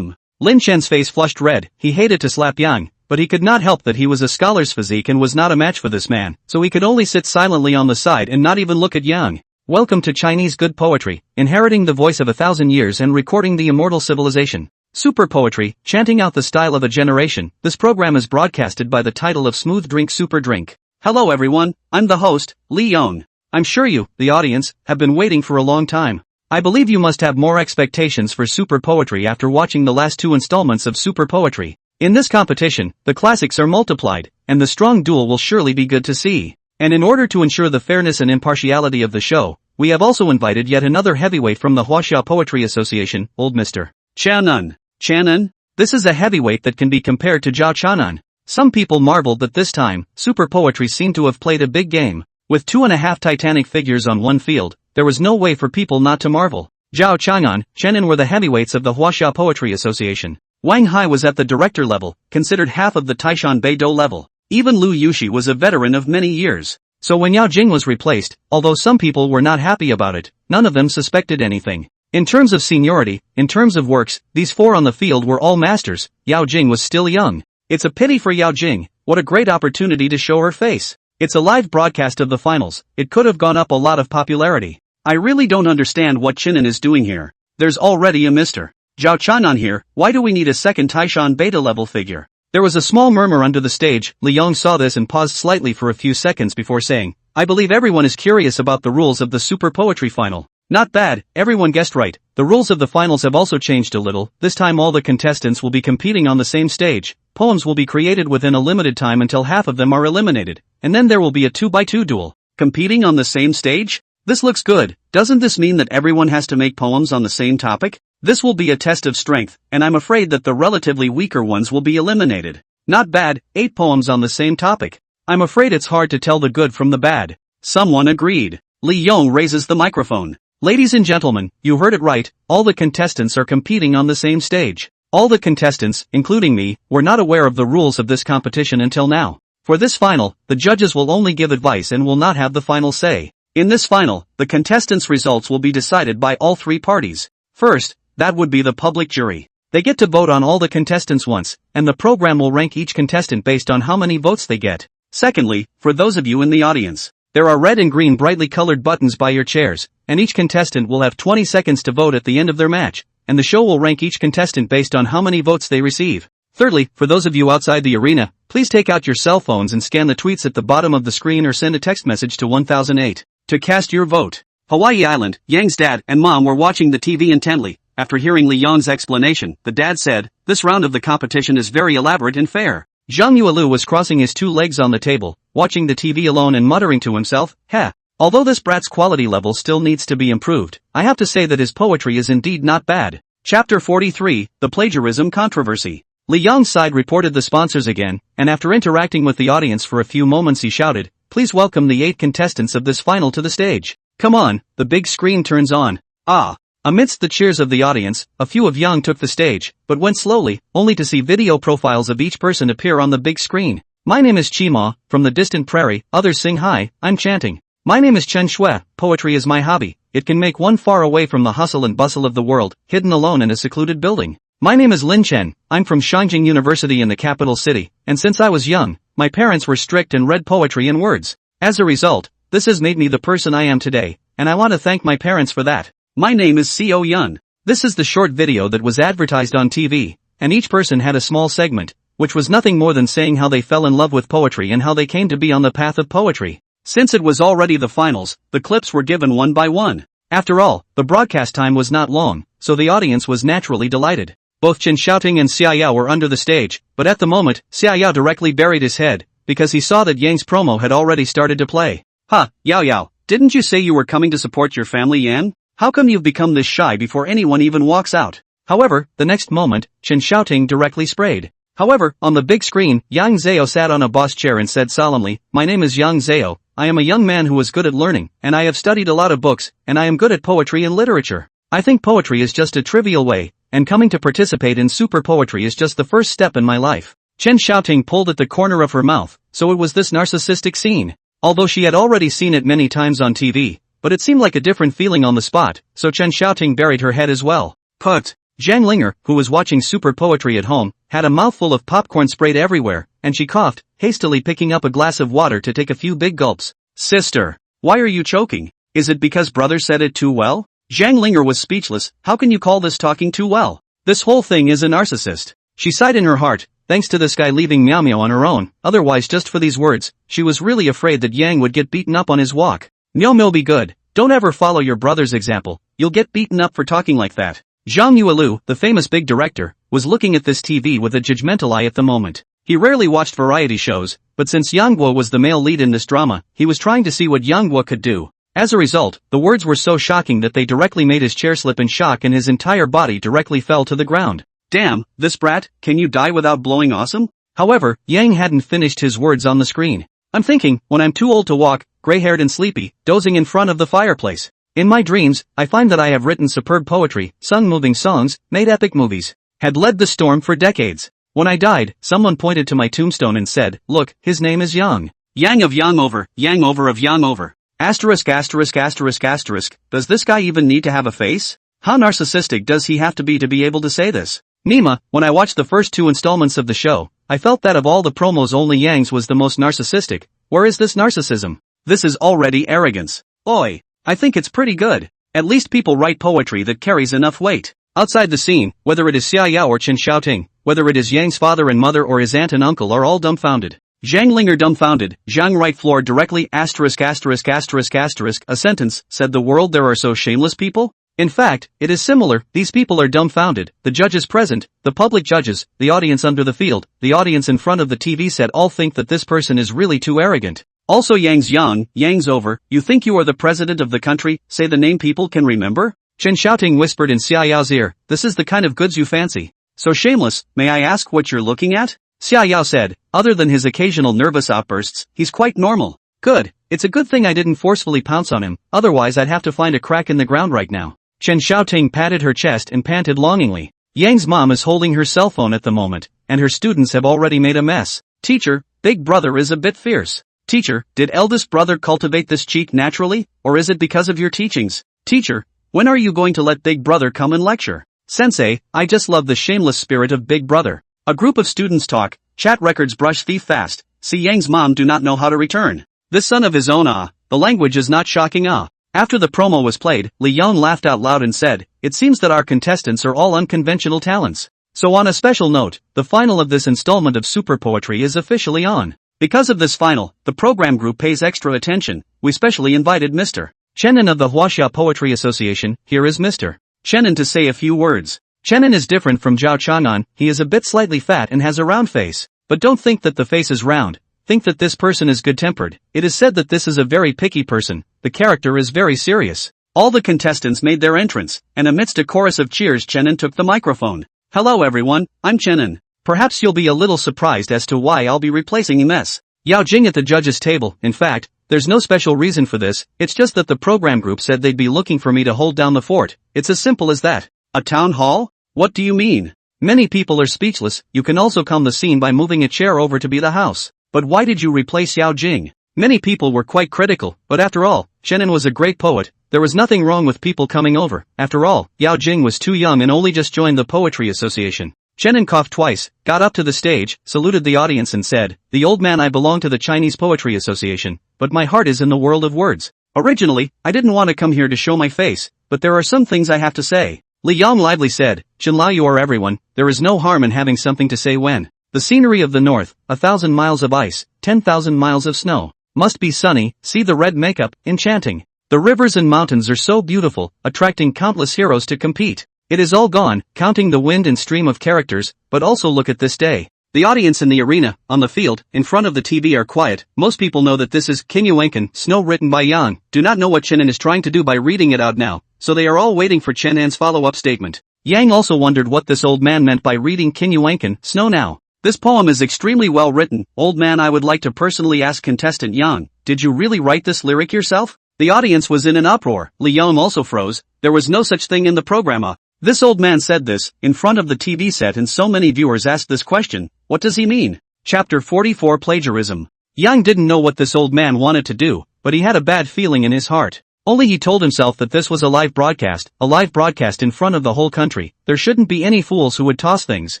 Lin Chen's face flushed red. He hated to slap Yang, but he could not help that he was a scholar's physique and was not a match for this man, so he could only sit silently on the side and not even look at Yang. Welcome to Chinese good poetry, inheriting the voice of 1,000 years and recording the immortal civilization. Super poetry, chanting out the style of a generation. This program is broadcasted by the title of Smooth Drink Super Drink. Hello everyone, I'm the host, Li Yong. I'm sure you, the audience, have been waiting for a long time. I believe you must have more expectations for super poetry after watching the last 2 installments of super poetry. In this competition, the classics are multiplied, and the strong duel will surely be good to see. And in order to ensure the fairness and impartiality of the show, we have also invited yet another heavyweight from the Huaxia Poetry Association, old Mr. Chanan. Chanan? This is a heavyweight that can be compared to Zhao Chanan. Some people marveled that this time, super poetry seemed to have played a big game. With 2.5 titanic figures on one field, there was no way for people not to marvel. Zhao Chang'an, Chenin were the heavyweights of the Huaxia Poetry Association. Wang Hai was at the director level, considered half of the Taishan Beidou level. Even Lu Yuxi was a veteran of many years. So when Yao Jing was replaced, although some people were not happy about it, none of them suspected anything. In terms of seniority, in terms of works, these 4 on the field were all masters. Yao Jing was still young. It's a pity for Yao Jing. What a great opportunity to show her face. It's a live broadcast of the finals. It could have gone up a lot of popularity. I really don't understand what Chenin is doing here. There's already a Mr. Zhao Chanan here. Why do we need a second Taishan beta level figure? There was a small murmur under the stage. Li Yong saw this and paused slightly for a few seconds before saying, I believe everyone is curious about the rules of the super poetry final. Not bad, everyone guessed right. The rules of the finals have also changed a little. This time all the contestants will be competing on the same stage. Poems will be created within a limited time until half of them are eliminated. And then there will be a 2x2 duel. Competing on the same stage? This looks good. Doesn't this mean that everyone has to make poems on the same topic? This will be a test of strength, and I'm afraid that the relatively weaker ones will be eliminated. Not bad, 8 poems on the same topic. I'm afraid it's hard to tell the good from the bad. Someone agreed. Li Yong raises the microphone. Ladies and gentlemen, you heard it right, all the contestants are competing on the same stage. All the contestants, including me, were not aware of the rules of this competition until now. For this final, the judges will only give advice and will not have the final say. In this final, the contestants' results will be decided by all 3 parties. First, that would be the public jury. They get to vote on all the contestants once, and the program will rank each contestant based on how many votes they get. Secondly, for those of you in the audience, there are red and green brightly colored buttons by your chairs, and each contestant will have 20 seconds to vote at the end of their match, and the show will rank each contestant based on how many votes they receive. Thirdly, for those of you outside the arena, please take out your cell phones and scan the tweets at the bottom of the screen or send a text message to 1008 to cast your vote. Hawaii Island, Yang's dad and mom were watching the TV intently. After hearing Li Yang's explanation, the dad said, "This round of the competition is very elaborate and fair." Zhang Yuelu was crossing his two legs on the table, watching the TV alone and muttering to himself, "Heh. Although this brat's quality level still needs to be improved, I have to say that his poetry is indeed not bad." Chapter 43, The Plagiarism Controversy. Li Yang's side reported the sponsors again, and after interacting with the audience for a few moments he shouted, "Please welcome the 8 contestants of this final to the stage. Come on." The big screen turns on. Ah! Amidst the cheers of the audience, a few of Yang took the stage, but went slowly, only to see video profiles of each person appear on the big screen. "My name is Chima, from the distant prairie," others sing. "Hi, I'm chanting. My name is Chen Shui, poetry is my hobby. It can make one far away from the hustle and bustle of the world, hidden alone in a secluded building. My name is Lin Chen, I'm from Shangjing University in the capital city, and since I was young, my parents were strict and read poetry in words. As a result, this has made me the person I am today, and I want to thank my parents for that. My name is Seo Yun." This is the short video that was advertised on TV, and each person had a small segment, which was nothing more than saying how they fell in love with poetry and how they came to be on the path of poetry. Since it was already the finals, the clips were given one by one. After all, the broadcast time was not long, so the audience was naturally delighted. Both Chen Xiaoting and Xia Yao were under the stage, but at the moment, Xia Yao directly buried his head, because he saw that Yang's promo had already started to play. "Ha, Yao Yao, didn't you say you were coming to support your family, Yan? How come you've become this shy before anyone even walks out?" However, the next moment, Chen Xiaoting directly sprayed. However, on the big screen, Yang Zhao sat on a boss chair and said solemnly, "My name is Yang Zhao, I am a young man who is good at learning, and I have studied a lot of books, and I am good at poetry and literature. I think poetry is just a trivial way, and coming to participate in super poetry is just the first step in my life." Chen Xiaoting pulled at the corner of her mouth, so it was this narcissistic scene. Although she had already seen it many times on TV, but it seemed like a different feeling on the spot, so Chen Xiaoting buried her head as well. Put. Zhang Linger, who was watching super poetry at home, had a mouthful of popcorn sprayed everywhere, and she coughed, hastily picking up a glass of water to take a few big gulps. "Sister, why are you choking? Is it because brother said it too well?" Zhang Linger was speechless. "How can you call this talking too well? This whole thing is a narcissist." She sighed in her heart, thanks to this guy leaving Miao Miao on her own, otherwise just for these words, she was really afraid that Yang would get beaten up on his walk. "Miao Miao, be good. Don't ever follow your brother's example, you'll get beaten up for talking like that." Zhang Yuelu, the famous big director, was looking at this TV with a judgmental eye at the moment. He rarely watched variety shows, but since Yang Guo was the male lead in this drama, he was trying to see what Yang Guo could do. As a result, the words were so shocking that they directly made his chair slip in shock and his entire body directly fell to the ground. "Damn, this brat, can you die without blowing awesome?" However, Yang hadn't finished his words on the screen. "I'm thinking, when I'm too old to walk, gray-haired and sleepy, dozing in front of the fireplace. In my dreams, I find that I have written superb poetry, sung moving songs, made epic movies, had led the storm for decades. When I died, someone pointed to my tombstone and said, look, his name is Yang. Yang of Yang over, Yang over of Yang over. Asterisk asterisk asterisk asterisk, does this guy even need to have a face? How narcissistic does he have to be able to say this?" Nima, when I watched the first 2 installments of the show, I felt that of all the promos only Yang's was the most narcissistic. Where is this narcissism? This is already arrogance. Oi, I think it's pretty good. At least people write poetry that carries enough weight. Outside the scene, whether it is Xia Yao or Chen Xiaoting, whether it is Yang's father and mother or his aunt and uncle are all dumbfounded. Zhang Linger dumbfounded, Zhang right floor directly asterisk asterisk asterisk asterisk a sentence, said the world there are so shameless people? In fact, it is similar, these people are dumbfounded, the judges present, the public judges, the audience under the field, the audience in front of the TV set all think that this person is really too arrogant. Also Yang's young, Yang's over, you think you are the president of the country, say the name people can remember? Chen Xiaoting whispered in Xia Yao's ear, this is the kind of goods you fancy. So shameless, may I ask what you're looking at? Xia Yao said, other than his occasional nervous outbursts, he's quite normal. Good, it's a good thing I didn't forcefully pounce on him, otherwise I'd have to find a crack in the ground right now. Chen Xiaoting patted her chest and panted longingly. Yang's mom is holding her cell phone at the moment, and her students have already made a mess. Teacher, big brother is a bit fierce. Teacher, did eldest brother cultivate this cheek naturally, or is it because of your teachings? Teacher, when are you going to let big brother come and lecture? Sensei, I just love the shameless spirit of Big Brother. A group of students talk, chat records brush thief fast, see Yang's mom do not know how to return. This son of his own the language is not shocking After the promo was played, Li Yang laughed out loud and said, it seems that our contestants are all unconventional talents. So on a special note, the final of this installment of Super Poetry is officially on. Because of this final, the program group pays extra attention. We specially invited Mr. Chenin of the Huaxia Poetry Association. Here is Mr. Chenin to say a few words. Chenin is different from Zhao Chang'an, he is a bit slightly fat and has a round face. But don't think that the face is round, think that this person is good-tempered. It is said that this is a very picky person, the character is very serious. All the contestants made their entrance, and amidst a chorus of cheers Chenin took the microphone. Hello everyone, I'm Chenin. Perhaps you'll be a little surprised as to why I'll be replacing Ms. Yao Jing at the judges' table. In fact, there's no special reason for this, it's just that the program group said they'd be looking for me to hold down the fort. It's as simple as that. A town hall? What do you mean? Many people are speechless. You can also calm the scene by moving a chair over to be the house. But why did you replace Yao Jing? Many people were quite critical, but after all, Chenin was a great poet. There was nothing wrong with people coming over. After all, Yao Jing was too young and only just joined the Poetry Association. Chenin coughed twice, got up to the stage, saluted the audience and said, the old man, I belong to the Chinese Poetry Association, but my heart is in the world of words. Originally, I didn't want to come here to show my face, but there are some things I have to say. Li Yang lively said, Chenlao, you are everyone, there is no harm in having something to say when the scenery of the north, 1,000 miles of ice, 10,000 miles of snow, must be sunny, see the red makeup, enchanting. The rivers and mountains are so beautiful, attracting countless heroes to compete. It is all gone, counting the wind and stream of characters, but also look at this day. The audience in the arena, on the field, in front of the TV are quiet. Most people know that this is Kinyuenkan, Snow written by Yang, do not know what Chenin is trying to do by reading it out now, so they are all waiting for Chenin's follow-up statement. Yang also wondered what this old man meant by reading Kinyuenkan, Snow now. This poem is extremely well written. Old man, I would like to personally ask contestant Yang, did you really write this lyric yourself? The audience was in an uproar. Li Yang also froze. There was no such thing in the program. This old man said this, in front of the TV set, and so many viewers asked this question, what does he mean? Chapter 44 Plagiarism. Yang didn't know what this old man wanted to do, but he had a bad feeling in his heart. Only he told himself that this was a live broadcast in front of the whole country. There shouldn't be any fools who would toss things.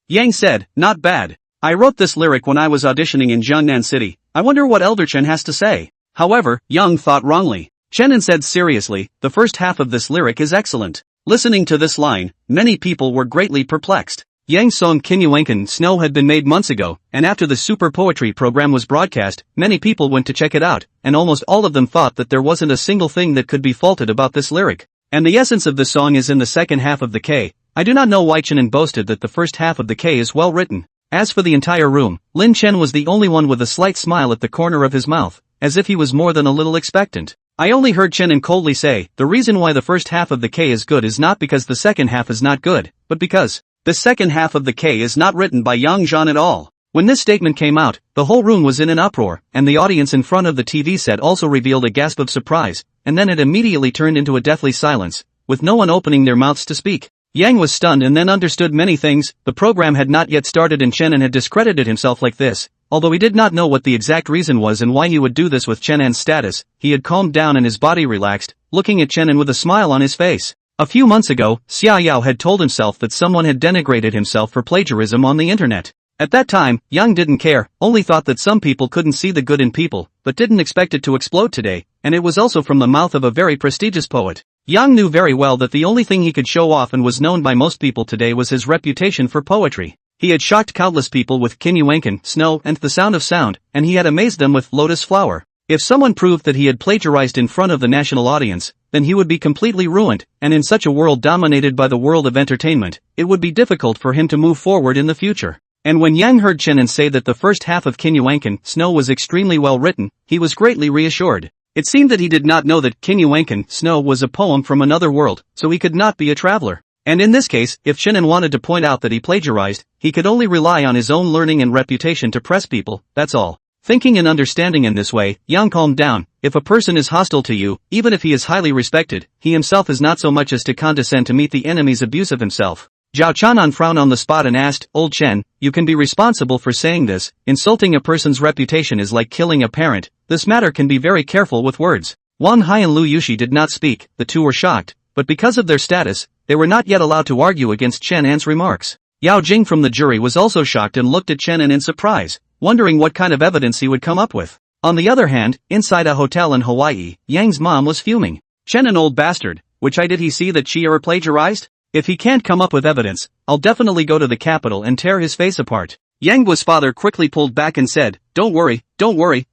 Yang said, not bad. I wrote this lyric when I was auditioning in Jiangnan City. I wonder what Elder Chen has to say. However, Yang thought wrongly. Chenin said seriously, the first half of this lyric is excellent. Listening to this line, many people were greatly perplexed. Yang's song Kinyuenkan Snow had been made months ago, and after the Super Poetry program was broadcast, many people went to check it out, and almost all of them thought that there wasn't a single thing that could be faulted about this lyric. And the essence of the song is in the second half of the K. I do not know why Chenin boasted that the first half of the K is well written. As for the entire room, Lin Chen was the only one with a slight smile at the corner of his mouth, as if he was more than a little expectant. I only heard Chenin coldly say, the reason why the first half of the K is good is not because the second half is not good, but because the second half of the K is not written by Yang Zhan at all. When this statement came out, the whole room was in an uproar, and the audience in front of the TV set also revealed a gasp of surprise, and then it immediately turned into a deathly silence, with no one opening their mouths to speak. Yang was stunned and then understood many things. The program had not yet started and Chenin had discredited himself like this. Although he did not know what the exact reason was and why he would do this with Chenin's status, he had calmed down and his body relaxed, looking at Chenin with a smile on his face. A few months ago, Xiao Yao had told himself that someone had denigrated himself for plagiarism on the internet. At that time, Yang didn't care, only thought that some people couldn't see the good in people, but didn't expect it to explode today, and it was also from the mouth of a very prestigious poet. Yang knew very well that the only thing he could show off and was known by most people today was his reputation for poetry. He had shocked countless people with Kinyuenkan, Snow, and The Sound of Sound, and he had amazed them with Lotus Flower. If someone proved that he had plagiarized in front of the national audience, then he would be completely ruined, and in such a world dominated by the world of entertainment, it would be difficult for him to move forward in the future. And when Yang heard Chenin say that the first half of Kinyuenkan, Snow was extremely well written, he was greatly reassured. It seemed that he did not know that Kinyuenkan, Snow was a poem from another world, so he could not be a traveler. And in this case, if Chenin wanted to point out that he plagiarized, he could only rely on his own learning and reputation to press people, that's all. Thinking and understanding in this way, Yang calmed down. If a person is hostile to you, even if he is highly respected, he himself is not so much as to condescend to meet the enemy's abuse of himself. Zhao Chanan frowned on the spot and asked, Old Chen, you can be responsible for saying this. Insulting a person's reputation is like killing a parent. This matter can be very careful with words. Wang Hai and Lu Yushi did not speak, the two were shocked, but because of their status, they were not yet allowed to argue against Chen An's remarks. Yao Jing from the jury was also shocked and looked at Chen An in surprise, wondering what kind of evidence he would come up with. On the other hand, inside a hotel in Hawaii, Yang's mom was fuming. Chen An old bastard, which eye did he see that she plagiarized? If he can't come up with evidence, I'll definitely go to the capital and tear his face apart. Yang father quickly pulled back and said, don't worry,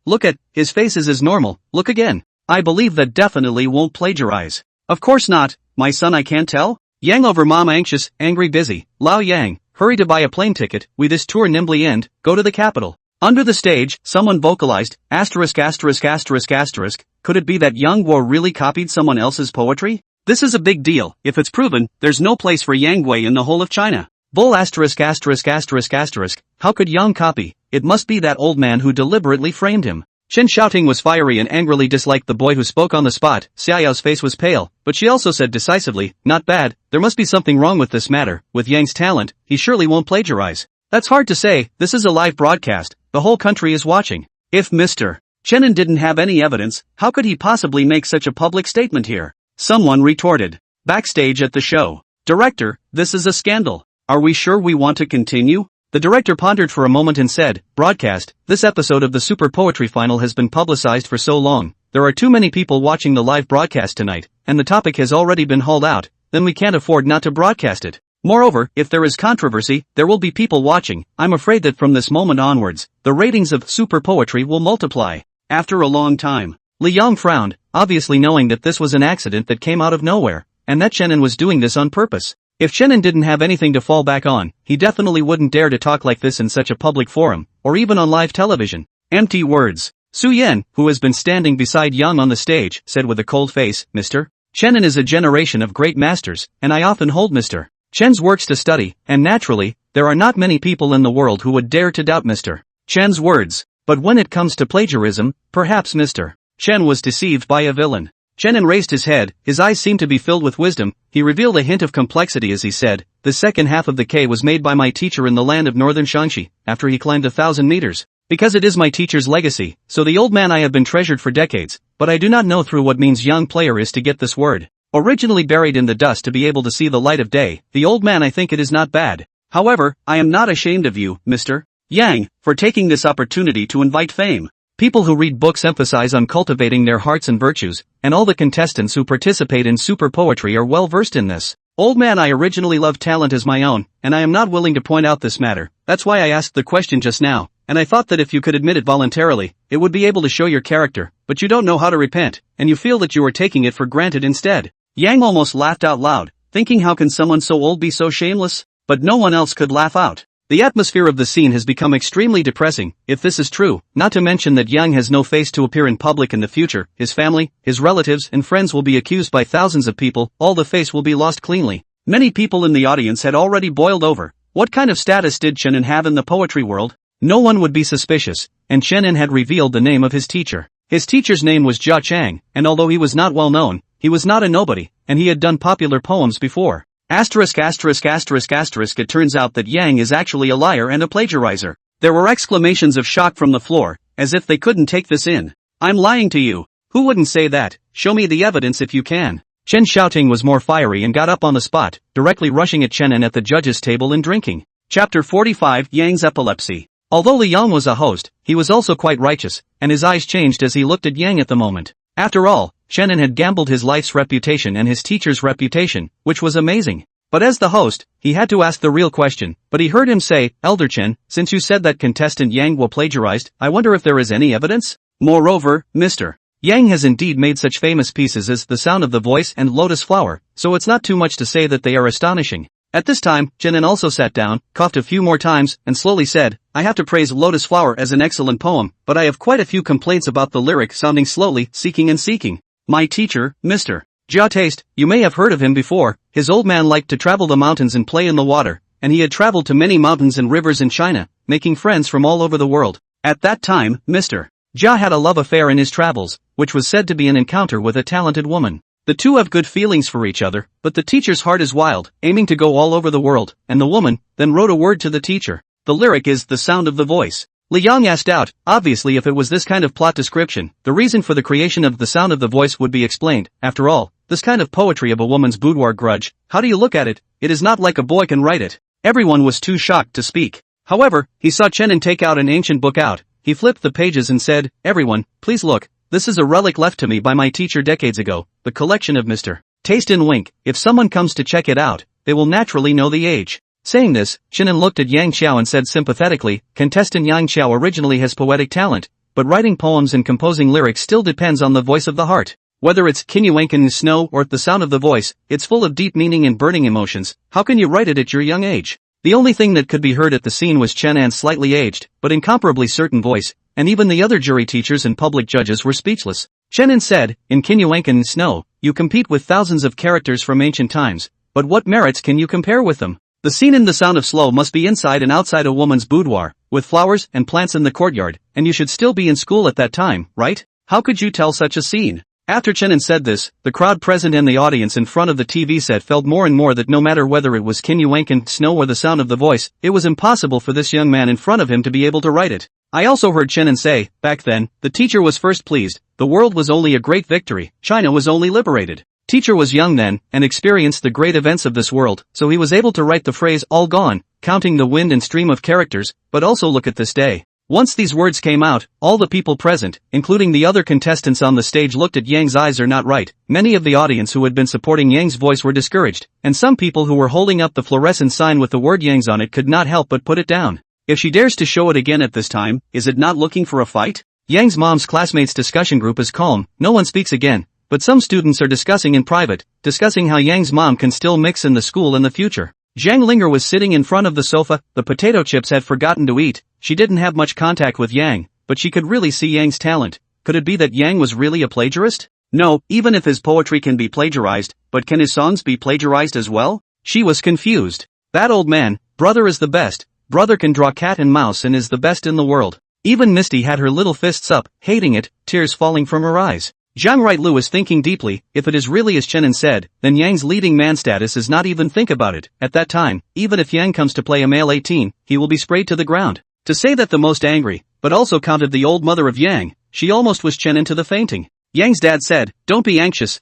look at, his face is as normal, look again. I believe that definitely won't plagiarize. Of course not, my son I can't tell? Yang over mom anxious, angry busy, Lao Yang, hurry to buy a plane ticket, we this tour nimbly end, go to the capital. Under the stage, someone vocalized, could it be that Yang Guo really copied someone else's poetry? This is a big deal, if it's proven, there's no place for Yang Wei in the whole of China. Bull ******, how could Yang copy? It must be that old man who deliberately framed him. Chen Xiaoting was fiery and angrily disliked the boy who spoke on the spot. Xiaoyao's face was pale, but she also said decisively, not bad, there must be something wrong with this matter, with Yang's talent, he surely won't plagiarize. That's hard to say, this is a live broadcast, the whole country is watching. If Mr. Chen An didn't have any evidence, how could he possibly make such a public statement here? Someone retorted. Backstage at the show. Director, this is a scandal. Are we sure we want to continue? The director pondered for a moment and said, broadcast, this episode of the Super Poetry Final has been publicized for so long, there are too many people watching the live broadcast tonight, and the topic has already been hauled out, then we can't afford not to broadcast it. Moreover, if there is controversy, there will be people watching. I'm afraid that from this moment onwards, the ratings of Super Poetry will multiply. After a long time, Li Yang frowned, obviously knowing that this was an accident that came out of nowhere, and that Chen An was doing this on purpose. If Chen An didn't have anything to fall back on, he definitely wouldn't dare to talk like this in such a public forum, or even on live television. Empty words. Su Yan, who has been standing beside Yang on the stage, said with a cold face, Mr. Chen An is a generation of great masters, and I often hold Mr. Chen's works to study, and naturally, there are not many people in the world who would dare to doubt Mr. Chen's words. But when it comes to plagiarism, perhaps Mr. Chen was deceived by a villain. Chen An raised his head, his eyes seemed to be filled with wisdom, he revealed a hint of complexity as he said, the second half of the K was made by my teacher in the land of northern Shaanxi, after he climbed 1,000 meters. Because it is my teacher's legacy, so the old man I have been treasured for decades, but I do not know through what means young player is to get this word. Originally buried in the dust to be able to see the light of day, the old man I think it is not bad. However, I am not ashamed of you, Mr. Yang, for taking this opportunity to invite fame. People who read books emphasize on cultivating their hearts and virtues, and all the contestants who participate in super poetry are well versed in this. Old man, I originally loved talent as my own, and I am not willing to point out this matter. That's why I asked the question just now, and I thought that if you could admit it voluntarily, it would be able to show your character, but you don't know how to repent, and you feel that you are taking it for granted instead. Yang almost laughed out loud, thinking how can someone so old be so shameless? But no one else could laugh out. The atmosphere of the scene has become extremely depressing, if this is true, not to mention that Yang has no face to appear in public in the future, his family, his relatives and friends will be accused by thousands of people, all the face will be lost cleanly. Many people in the audience had already boiled over. What kind of status did Chen An have in the poetry world? No one would be suspicious, and Chen An had revealed the name of his teacher. His teacher's name was Jia Chang, and although he was not well known, he was not a nobody, and he had done popular poems before. It turns out that Yang is actually a liar and a plagiarizer. There were exclamations of shock from the floor, as if they couldn't take this in. I'm lying to you. Who wouldn't say that? Show me the evidence if you can. Chen Xiaoting was more fiery and got up on the spot, directly rushing at Chen An at the judges' table and drinking. Chapter 45 Yang's Epilepsy. Although Li Yang was a host, he was also quite righteous, and his eyes changed as he looked at Yang at the moment. After all, Chen An had gambled his life's reputation and his teacher's reputation, which was amazing. But as the host, he had to ask the real question, but he heard him say, Elder Chen, since you said that contestant Yang Guo plagiarized, I wonder if there is any evidence? Moreover, Mr. Yang has indeed made such famous pieces as The Sound of the Voice and Lotus Flower, so it's not too much to say that they are astonishing. At this time, Chen An also sat down, coughed a few more times, and slowly said, I have to praise Lotus Flower as an excellent poem, but I have quite a few complaints about the lyric sounding slowly, seeking and seeking. My teacher, Mr. Jia Taste, you may have heard of him before, his old man liked to travel the mountains and play in the water, and he had traveled to many mountains and rivers in China, making friends from all over the world. At that time, Mr. Jia had a love affair in his travels, which was said to be an encounter with a talented woman. The two have good feelings for each other, but the teacher's heart is wild, aiming to go all over the world, and the woman then wrote a word to the teacher. The lyric is The Sound of the Voice. Li Yang asked out, obviously if it was this kind of plot description, the reason for the creation of The Sound of the Voice would be explained. After all, This kind of poetry of a woman's boudoir grudge, how do you look at it? It is not like a boy can write it. Everyone was too shocked to speak. However, he saw Chenin take out an ancient book out. He flipped the pages and said, "Everyone, please look. This is a relic left to me by my teacher decades ago, the collection of Mr. Taste in Wink. If someone comes to check it out, they will naturally know the age." Saying this, Chenin looked at Yang Xiao and said sympathetically, "Contestant Yang Xiao originally has poetic talent, but writing poems and composing lyrics still depends on the voice of the heart. Whether it's Kinyuankin Snow or the sound of the voice, it's full of deep meaning and burning emotions. How can you write it at your young age?" The only thing that could be heard at the scene was Chenan's slightly aged, but incomparably certain voice, and even the other jury teachers and public judges were speechless. Chenin said, "In Kinyuankin Snow, you compete with thousands of characters from ancient times, but what merits can you compare with them? The scene in The Sound of Slow must be inside and outside a woman's boudoir, with flowers and plants in the courtyard, and you should still be in school at that time, right? How could you tell such a scene?" After Chenin said this, the crowd present and the audience in front of the TV set felt more and more that no matter whether it was Kinyuankin Snow or the sound of the voice, it was impossible for this young man in front of him to be able to write it. I also heard Chenin say, back then, the teacher was first pleased, the world was only a great victory, China was only liberated. Teacher was young then, and experienced the great events of this world, so he was able to write the phrase all gone, counting the wind and stream of characters, but also look at this day. Once these words came out, all the people present, including the other contestants on the stage, looked at Yang's eyes are not right. Many of the audience who had been supporting Yang's voice were discouraged, and some people who were holding up the fluorescent sign with the word Yang's on it could not help but put it down. If she dares to show it again at this time, is it not looking for a fight? Yang's mom's classmates' discussion group is calm, no one speaks again, but some students are discussing in private, discussing how Yang's mom can still mix in the school in the future. Zhang Linger was sitting in front of the sofa, the potato chips had forgotten to eat. She didn't have much contact with Yang, but she could really see Yang's talent. Could it be that Yang was really a plagiarist? No, even if his poetry can be plagiarized, but can his songs be plagiarized as well? She was confused. That old man, brother is the best, brother can draw cat and mouse and is the best in the world. Even Misty had her little fists up, hating it, tears falling from her eyes. Zhang Rightlu is thinking deeply, if it is really as Chenin said, then Yang's leading man status is not even think about it. At that time, even if Yang comes to play a male 18, he will be sprayed to the ground. To say that the most angry, but also counted the old mother of Yang, she almost was Chenin to the fainting. Yang's dad said, don't be anxious,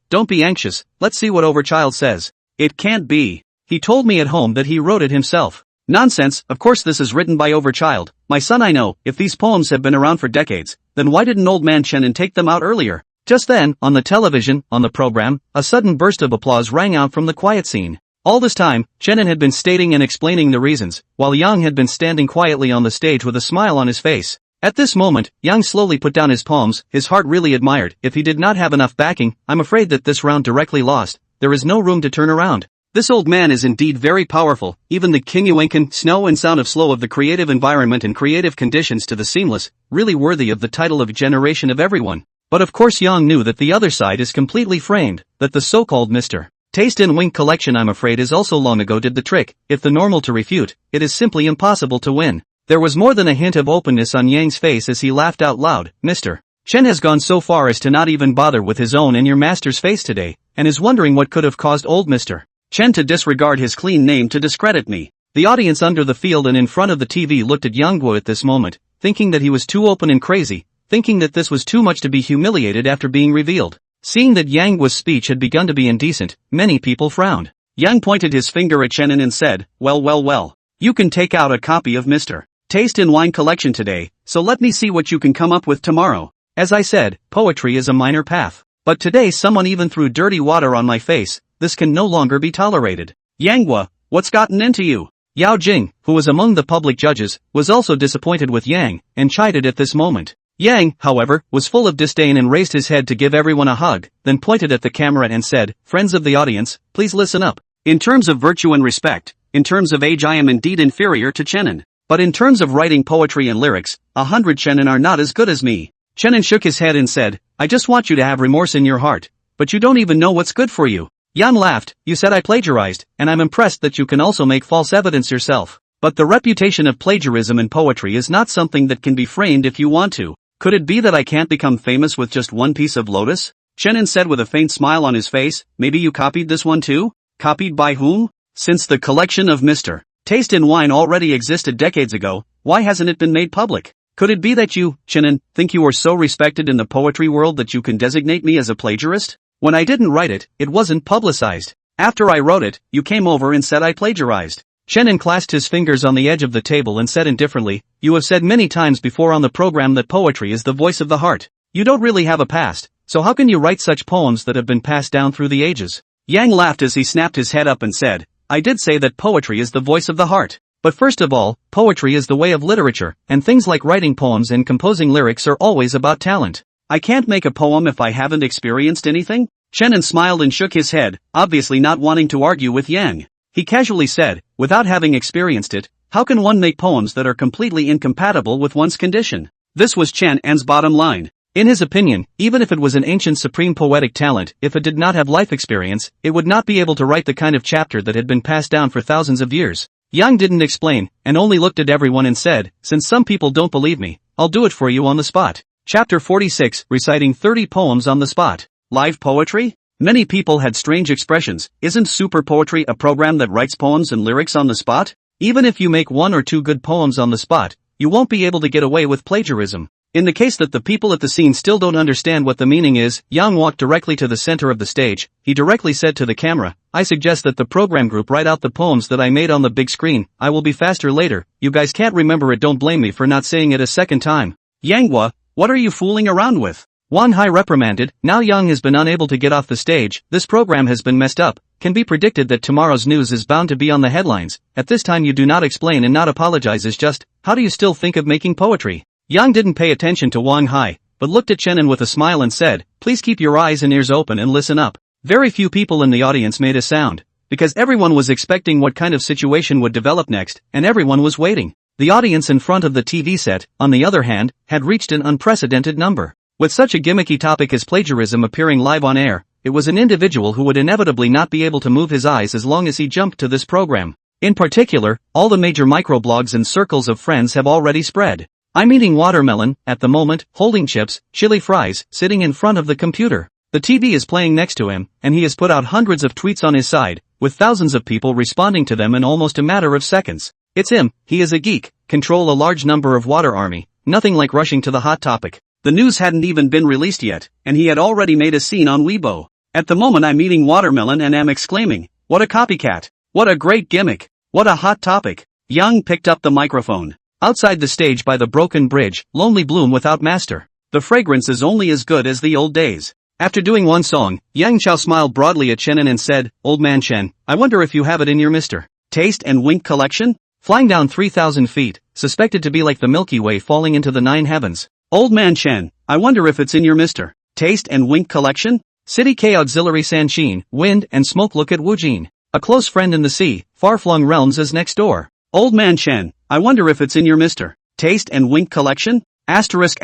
let's see what Overchild says. It can't be. He told me at home that he wrote it himself. Nonsense, of course this is written by Overchild. My son, I know, if these poems have been around for decades, then why didn't old man Chenin take them out earlier? Just then, on the television, on the program, a sudden burst of applause rang out from the quiet scene. All this time, Chenin had been stating and explaining the reasons, while Yang had been standing quietly on the stage with a smile on his face. At this moment, Yang slowly put down his palms, his heart really admired. If he did not have enough backing, I'm afraid that this round directly lost. There is no room to turn around. This old man is indeed very powerful, even the Kinyuankin Snow and Sound of Slow of the creative environment and creative conditions to the seamless, really worthy of the title of generation of everyone. But of course Yang knew that the other side is completely framed, that the so-called Mr. Taste in Wink collection I'm afraid is also long ago did the trick. If the normal to refute, it is simply impossible to win. There was more than a hint of openness on Yang's face as he laughed out loud. Mr. Chen has gone so far as to not even bother with his own and your master's face today, and is wondering what could have caused old Mr. Chen to disregard his clean name to discredit me. The audience under the field and in front of the TV looked at Yang Guo at this moment, thinking that he was too open and crazy, thinking that this was too much to be humiliated after being revealed. Seeing that Yang Guo's speech had begun to be indecent, many people frowned. Yang pointed his finger at Chenin and said, well. You can take out a copy of Mr. Taste in Wine collection today, so let me see what you can come up with tomorrow. As I said, poetry is a minor path. But today someone even threw dirty water on my face. This can no longer be tolerated. Yang Guo, what's gotten into you? Yao Jing, who was among the public judges, was also disappointed with Yang, and chided at this moment. Yang, however, was full of disdain and raised his head to give everyone a hug, then pointed at the camera and said, friends of the audience, please listen up. In terms of virtue and respect, in terms of age I am indeed inferior to Chenin. But in terms of writing poetry and lyrics, 100 Chenin are not as good as me. Chenin shook his head and said, I just want you to have remorse in your heart, but you don't even know what's good for you. Yan laughed, you said I plagiarized, and I'm impressed that you can also make false evidence yourself. But the reputation of plagiarism in poetry is not something that can be framed if you want to. Could it be that I can't become famous with just one piece of lotus? Chenin said with a faint smile on his face, maybe you copied this one too? Copied by whom? Since the collection of Mr. Taste in Wine already existed decades ago, why hasn't it been made public? Could it be that you, Chenin, think you are so respected in the poetry world that you can designate me as a plagiarist? When I didn't write it, it wasn't publicized. After I wrote it, you came over and said I plagiarized. Chen clasped his fingers on the edge of the table and said indifferently, you have said many times before on the program that poetry is the voice of the heart. You don't really have a past, so how can you write such poems that have been passed down through the ages? Yang laughed as he snapped his head up and said, I did say that poetry is the voice of the heart. But first of all, poetry is the way of literature, and things like writing poems and composing lyrics are always about talent. I can't make a poem if I haven't experienced anything? Chen smiled and shook his head, obviously not wanting to argue with Yang. He casually said, without having experienced it, how can one make poems that are completely incompatible with one's condition? This was Chen's bottom line. In his opinion, even if it was an ancient supreme poetic talent, if it did not have life experience, it would not be able to write the kind of chapter that had been passed down for thousands of years. Yang didn't explain, and only looked at everyone and said, since some people don't believe me, I'll do it for you on the spot. Chapter 46, reciting 30 poems on the spot. Live poetry? Many people had strange expressions. Isn't super poetry a program that writes poems and lyrics on the spot? Even if you make 1 or 2 good poems on the spot, you won't be able to get away with plagiarism. In the case that the people at the scene still don't understand what the meaning is, Yang walked directly to the center of the stage. He directly said to the camera, I suggest that the program group write out the poems that I made on the big screen. I will be faster later. You guys can't remember it, don't blame me for not saying it a second time. Yang, what are you fooling around with? Wan Hai reprimanded. Now Yang has been unable to get off the stage. This program has been messed up. Can be predicted that tomorrow's news is bound to be on the headlines. At this time you do not explain and not apologize is just, how do you still think of making poetry? Yang didn't pay attention to Wang Hai, but looked at Chen with a smile and said, please keep your eyes and ears open and listen up. Very few people in the audience made a sound, because everyone was expecting what kind of situation would develop next, and everyone was waiting. The audience in front of the TV set, on the other hand, had reached an unprecedented number. With such a gimmicky topic as plagiarism appearing live on air, it was an individual who would inevitably not be able to move his eyes as long as he jumped to this program. In particular, all the major microblogs and circles of friends have already spread. I'm eating watermelon, at the moment, holding chips, chili fries, sitting in front of the computer. The TV is playing next to him, and he has put out hundreds of tweets on his side, with thousands of people responding to them in almost a matter of seconds. It's him, he is a geek, control a large number of water army, nothing like rushing to the hot topic. The news hadn't even been released yet, and he had already made a scene on Weibo. At the moment I'm eating watermelon and am exclaiming, what a copycat! What a great gimmick! What a hot topic! Yang picked up the microphone. Outside the stage by the broken bridge, lonely bloom without master. The fragrance is only as good as the old days. After doing one song, Yang Chao smiled broadly at Chen and said, Old man Chen, I wonder if you have it in your Mr. Taste and Wink collection? Flying down 3,000 feet, suspected to be like the Milky Way falling into the 9 heavens. Old man Chen, I wonder if it's in your Mr. Taste and Wink collection? City K Auxiliary Sanshin, Wind and Smoke look at Wujin. A close friend in the sea, far-flung realms is next door. Old man Chen, I wonder if it's in your Mr. Taste and Wink collection? Asterisk.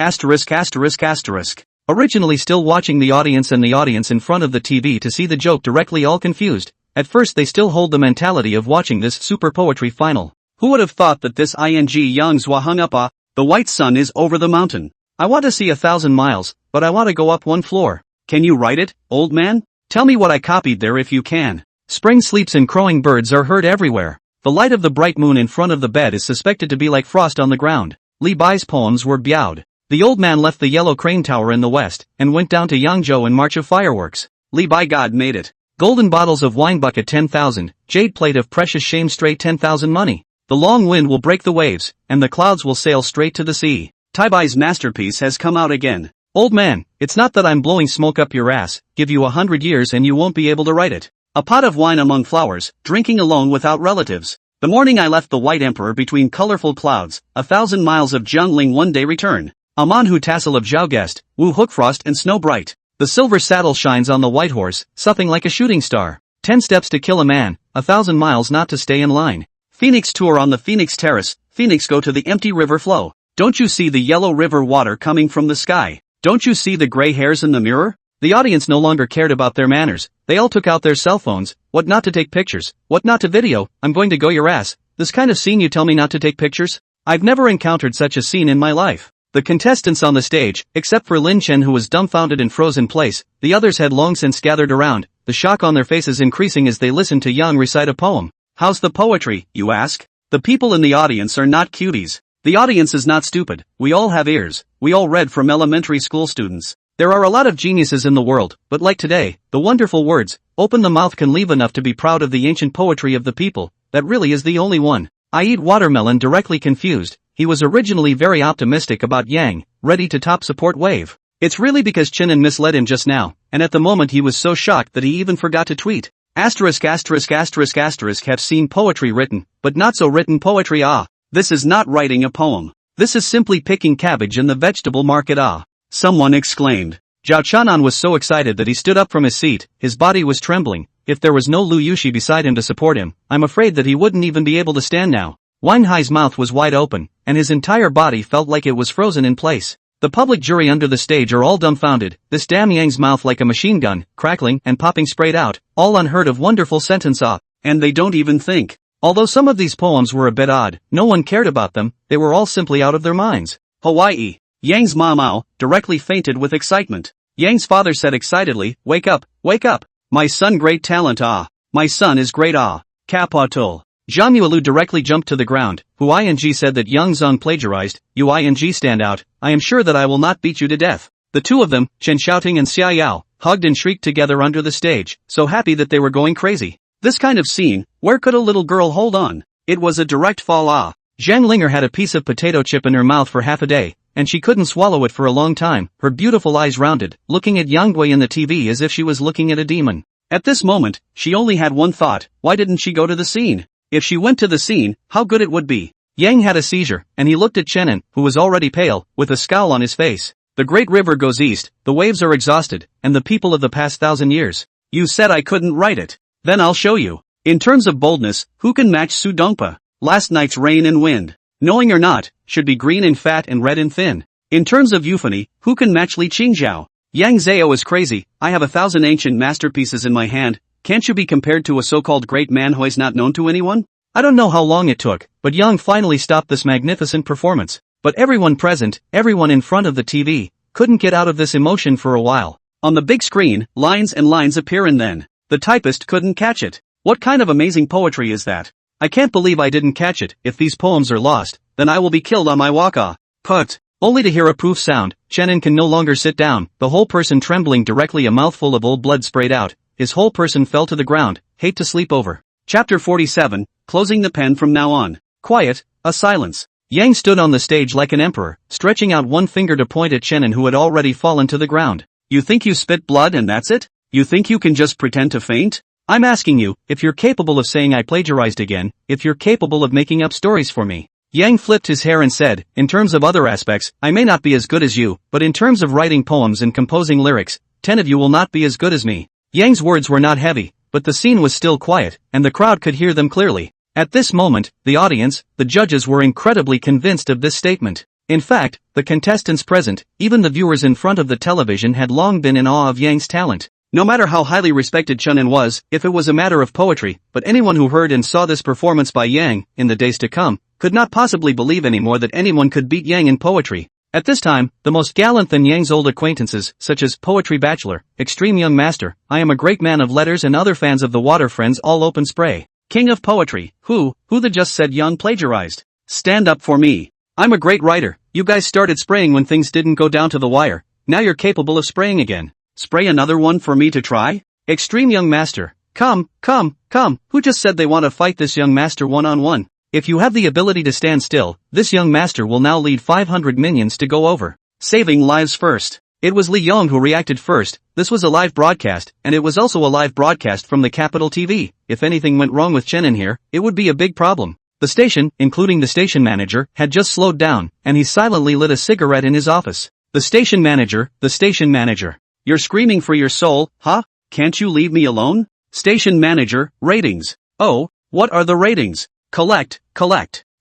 Originally still watching the audience and the audience in front of the TV to see the joke directly all confused. At first they still hold the mentality of watching this super poetry final. Who would have thought that this ing Yang Zhua hung up the white sun is over the mountain. I want to see 1,000 miles, but I want to go up 1 floor. Can you write it, old man? Tell me what I copied there if you can. Spring sleeps and crowing birds are heard everywhere. The light of the bright moon in front of the bed is suspected to be like frost on the ground. Li Bai's poems were biaoed. The old man left the yellow crane tower in the west, and went down to Yangzhou in march of fireworks. Li Bai God made it. Golden bottles of wine bucket 10,000, jade plate of precious shame straight 10,000 money. The long wind will break the waves, and the clouds will sail straight to the sea. Tai Bai's masterpiece has come out again. Old man, it's not that I'm blowing smoke up your ass, give you 100 years and you won't be able to write it. A pot of wine among flowers, drinking alone without relatives. The morning I left the White Emperor between colorful clouds, 1,000 miles of Jiangling one day return. A manhu tassel of Zhaoguest, Wu Hookfrost and Snow Bright. The silver saddle shines on the white horse, something like a shooting star. 10 steps to kill a man, 1,000 miles not to stay in line. Phoenix tour on the Phoenix Terrace, Phoenix go to the empty river flow. Don't you see the yellow river water coming from the sky? Don't you see the gray hairs in the mirror? The audience no longer cared about their manners, they all took out their cell phones. What not to take pictures, what not to video, I'm going to go your ass. This kind of scene you tell me not to take pictures? I've never encountered such a scene in my life. The contestants on the stage, except for Lin Chen who was dumbfounded and frozen place, the others had long since gathered around, the shock on their faces increasing as they listened to Yang recite a poem. How's the poetry, you ask? The people in the audience are not cuties. The audience is not stupid, we all have ears, we all read from elementary school students. There are a lot of geniuses in the world, but like today, the wonderful words, open the mouth can leave enough to be proud of the ancient poetry of the people, that really is the only one. I eat watermelon directly confused. He was originally very optimistic about Yang, ready to top support wave. It's really because Chinan misled him just now, and at the moment he was so shocked that he even forgot to tweet. Asterisk asterisk asterisk asterisk have seen poetry written, but not so written poetry This is not writing a poem. This is simply picking cabbage in the vegetable market Someone exclaimed. Zhao Chanan was so excited that he stood up from his seat, his body was trembling. If there was no Lu Yushi beside him to support him, I'm afraid that he wouldn't even be able to stand now. Wang Hai's mouth was wide open, and his entire body felt like it was frozen in place. The public jury under the stage are all dumbfounded, this damn Yang's mouth like a machine gun, crackling and popping sprayed out, all unheard of wonderful sentence and they don't even think. Although some of these poems were a bit odd, no one cared about them, they were all simply out of their minds. Hawaii. Yang's Mao directly fainted with excitement. Yang's father said excitedly, wake up, my son great talent my son is great Kapatul. Zhang Yuelu directly jumped to the ground. Huiying said that Yang Zong plagiarized. Huiying stand out, I am sure that I will not beat you to death. The two of them, Chen Xiaoting and Xia Yao, hugged and shrieked together under the stage, so happy that they were going crazy. This kind of scene, where could a little girl hold on? It was a direct fall Zhang Linger had a piece of potato chip in her mouth for half a day, and she couldn't swallow it for a long time, her beautiful eyes rounded, looking at Yang Gui in the TV as if she was looking at a demon. At this moment, she only had one thought, why didn't she go to the scene? If she went to the scene, how good it would be. Yang had a seizure, and he looked at Chenin, who was already pale, with a scowl on his face. The great river goes east, the waves are exhausted, and the people of the past 1,000 years. You said I couldn't write it. Then I'll show you. In terms of boldness, who can match Su Dongpa? Last night's rain and wind. Knowing or not, should be green and fat and red and thin. In terms of euphony, who can match Li Qingzhao? Yang Zhao is crazy, I have 1,000 ancient masterpieces in my hand, can't you be compared to a so-called great man who is not known to anyone? I don't know how long it took, but Yang finally stopped this magnificent performance. But everyone present, everyone in front of the TV, couldn't get out of this emotion for a while. On the big screen, lines and lines appear and then, the typist couldn't catch it. What kind of amazing poetry is that? I can't believe I didn't catch it. If these poems are lost, then I will be killed on my walk. Put. Only to hear a proof sound, Chenin can no longer sit down, the whole person trembling directly, a mouthful of old blood sprayed out, his whole person fell to the ground, hate to sleep over. Chapter 47, closing the pen from now on. Quiet, a silence. Yang stood on the stage like an emperor, stretching out one finger to point at Chenin who had already fallen to the ground. You think you spit blood and that's it? You think you can just pretend to faint? I'm asking you, if you're capable of saying I plagiarized again, if you're capable of making up stories for me. Yang flipped his hair and said, in terms of other aspects, I may not be as good as you, but in terms of writing poems and composing lyrics, 10 of you will not be as good as me. Yang's words were not heavy, but the scene was still quiet, and the crowd could hear them clearly. At this moment, the audience, the judges were incredibly convinced of this statement. In fact, the contestants present, even the viewers in front of the television had long been in awe of Yang's talent. No matter how highly respected Chenin was, if it was a matter of poetry, but anyone who heard and saw this performance by Yang, in the days to come, could not possibly believe anymore that anyone could beat Yang in poetry. At this time, the most gallant than Yang's old acquaintances, such as Poetry Bachelor, Extreme Young Master, I Am a Great Man of Letters and other fans of the Water Friends all open spray. King of Poetry, who the just said Yang plagiarized. Stand up for me. I'm a great writer, you guys started spraying when things didn't go down to the wire, now you're capable of spraying again. Spray another one for me to try? Extreme Young Master, come, who just said they want to fight this young master one-on-one? If you have the ability to stand still, this young master will now lead 500 minions to go over. Saving lives first. It was Li Yong who reacted first. This was a live broadcast, and it was also a live broadcast from the Capital TV. If anything went wrong with Chenin here, it would be a big problem. The station, including the station manager, had just slowed down, and he silently lit a cigarette in his office. The station manager. You're screaming for your soul, huh? Can't you leave me alone? Station manager, ratings. Oh, what are the ratings? Collect.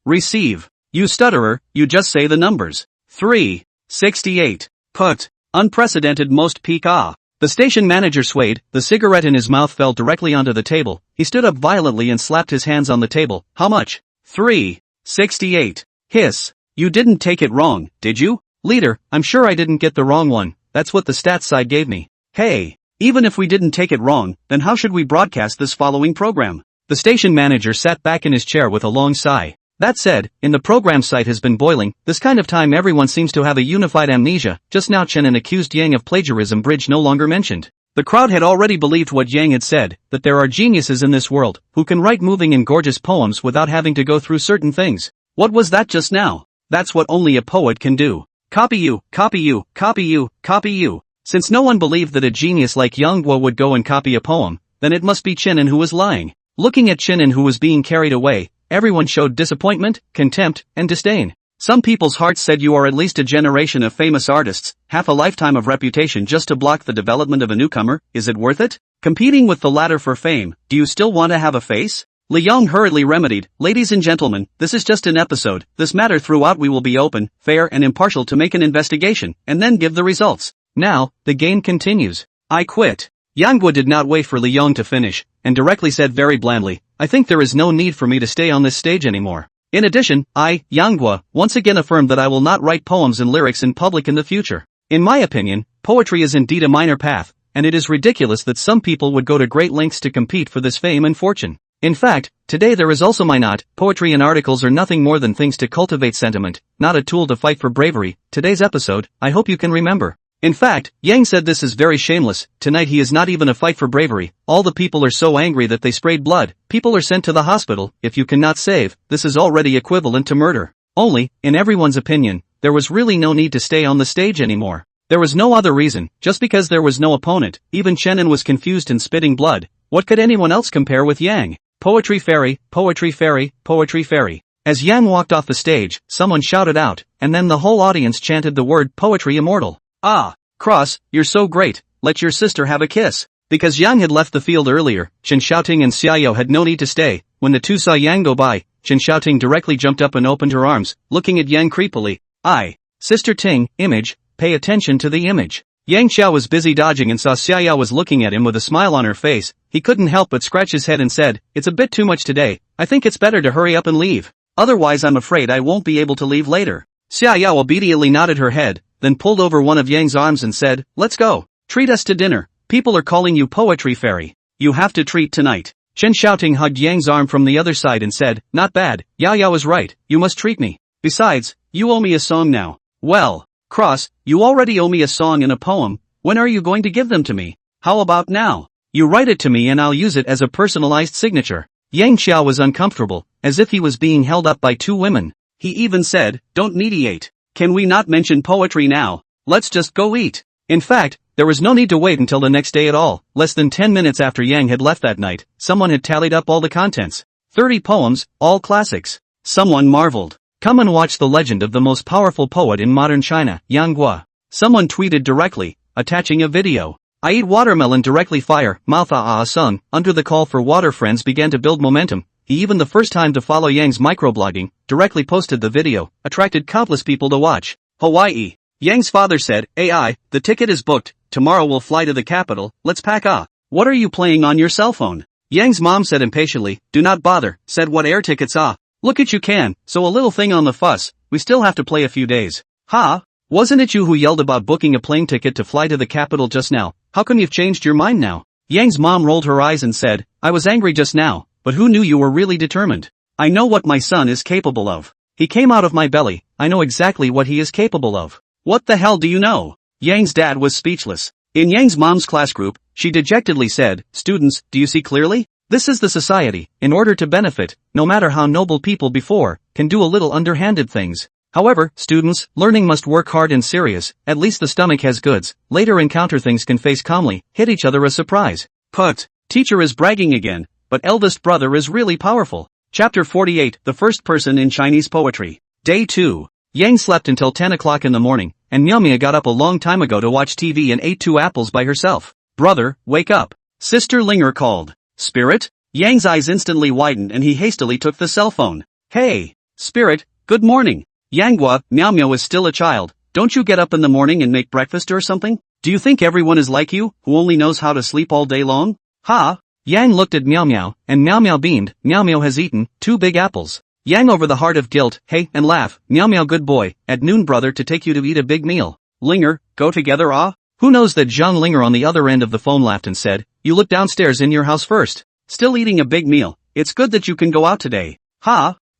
Receive. You stutterer, you just say the numbers. 368. Put. Unprecedented most peak The station manager swayed, the cigarette in his mouth fell directly onto the table, he stood up violently and slapped his hands on the table. How much? 368. Hiss. You didn't take it wrong, did you? Leader, I'm sure I didn't get the wrong one, that's what the stats side gave me. Hey, even if we didn't take it wrong, then how should we broadcast this following program? The station manager sat back in his chair with a long sigh. That said, in the program site has been boiling, this kind of time everyone seems to have a unified amnesia. Just now Chen and accused Yang of plagiarism bridge no longer mentioned. The crowd had already believed what Yang had said, that there are geniuses in this world, who can write moving and gorgeous poems without having to go through certain things. What was that just now? That's what only a poet can do. Copy you, copy you, copy you, copy you. Since no one believed that a genius like Yang Guo would go and copy a poem, then it must be Chen who was lying. Looking at Chen who was being carried away, everyone showed disappointment, contempt, and disdain. Some people's hearts said you are at least a generation of famous artists, half a lifetime of reputation just to block the development of a newcomer. Is it worth it? Competing with the latter for fame, do you still want to have a face? Li Yong hurriedly remedied, ladies and gentlemen, this is just an episode. This matter throughout we will be open, fair and impartial to make an investigation, and then give the results. Now, the game continues. I quit. Yang Guo did not wait for Li Yong to finish, and directly said very blandly, I think there is no need for me to stay on this stage anymore. In addition, I, Yang Guo, once again affirm that I will not write poems and lyrics in public in the future. In my opinion, poetry is indeed a minor path, and it is ridiculous that some people would go to great lengths to compete for this fame and fortune. In fact, today there is also my not. Poetry and articles are nothing more than things to cultivate sentiment, not a tool to fight for bravery. Today's episode, I hope you can remember. In fact, Yang said this is very shameless. Tonight he is not even a fight for bravery. All the people are so angry that they sprayed blood. People are sent to the hospital. If you cannot save, this is already equivalent to murder. Only, in everyone's opinion, there was really no need to stay on the stage anymore. There was no other reason, just because there was no opponent. Even Chen was confused and spitting blood. What could anyone else compare with Yang? Poetry fairy, poetry fairy, poetry fairy. As Yang walked off the stage, someone shouted out, and then the whole audience chanted the word poetry immortal. Ah, Cross, you're so great, let your sister have a kiss. Because Yang had left the field earlier, Chen Xiaoting and Xiaoyao had no need to stay. When the two saw Yang go by, Chen Xiaoting directly jumped up and opened her arms, looking at Yang creepily. Sister Ting, image, pay attention to the image. Yang Xiao was busy dodging and saw Xiaoyao was looking at him with a smile on her face. He couldn't help but scratch his head and said, it's a bit too much today, I think it's better to hurry up and leave. Otherwise I'm afraid I won't be able to leave later. Xiaoyao obediently nodded her head, then pulled over one of Yang's arms and said, let's go. Treat us to dinner. People are calling you poetry fairy. You have to treat tonight. Chen Xiaoting hugged Yang's arm from the other side and said, not bad, Yao is right, you must treat me. Besides, you owe me a song now. Well, Cross, you already owe me a song and a poem. When are you going to give them to me? How about now? You write it to me and I'll use it as a personalized signature. Yang Xiao was uncomfortable, as if he was being held up by two women. He even said, don't mediate. Can we not mention poetry now? Let's just go eat. In fact, there was no need to wait until the next day at all. Less than 10 minutes after Yang had left that night, someone had tallied up all the contents. 30 poems, all classics. Someone marveled. Come and watch the legend of the most powerful poet in modern China, Yang Guo. Someone tweeted directly, attaching a video. I eat watermelon directly fire, mouth sung. Under the call for water, friends began to build momentum. He even the first time to follow Yang's microblogging, directly posted the video, attracted countless people to watch. Hawaii. Yang's father said, AI, the ticket is booked, tomorrow we'll fly to the capital, let's pack up. What are you playing on your cell phone? Yang's mom said impatiently, do not bother, said what air tickets are. Look at you can, so a little thing on the fuss, we still have to play a few days. Wasn't it you who yelled about booking a plane ticket to fly to the capital just now? How come you've changed your mind now? Yang's mom rolled her eyes and said, I was angry just now, but who knew you were really determined? I know what my son is capable of. He came out of my belly, I know exactly what he is capable of. What the hell do you know? Yang's dad was speechless. In Yang's mom's class group, she dejectedly said, students, do you see clearly? This is the society, in order to benefit, no matter how noble people before, can do a little underhanded things. However, students, learning must work hard and serious, at least the stomach has goods, later encounter things can face calmly, hit each other a surprise. Put. Teacher is bragging again, but eldest brother is really powerful. Chapter 48, the first person in Chinese poetry. Day 2. Yang slept until 10 o'clock in the morning, and Miao got up a long time ago to watch TV and ate 2 apples by herself. Brother, wake up. Sister Linger called. Spirit? Yang's eyes instantly widened and he hastily took the cell phone. Hey, Spirit, good morning. Yang Guo, Miao is still a child, don't you get up in the morning and make breakfast or something? Do you think everyone is like you, who only knows how to sleep all day long? Yang looked at Miao, and Miao beamed. Miao has eaten 2 big apples. Yang over the heart of guilt, hey, and laugh, Miao good boy, at noon brother to take you to eat a big meal. Linger, go together Who knows that Zhang Linger on the other end of the phone laughed and said, you look downstairs in your house first. Still eating a big meal, it's good that you can go out today.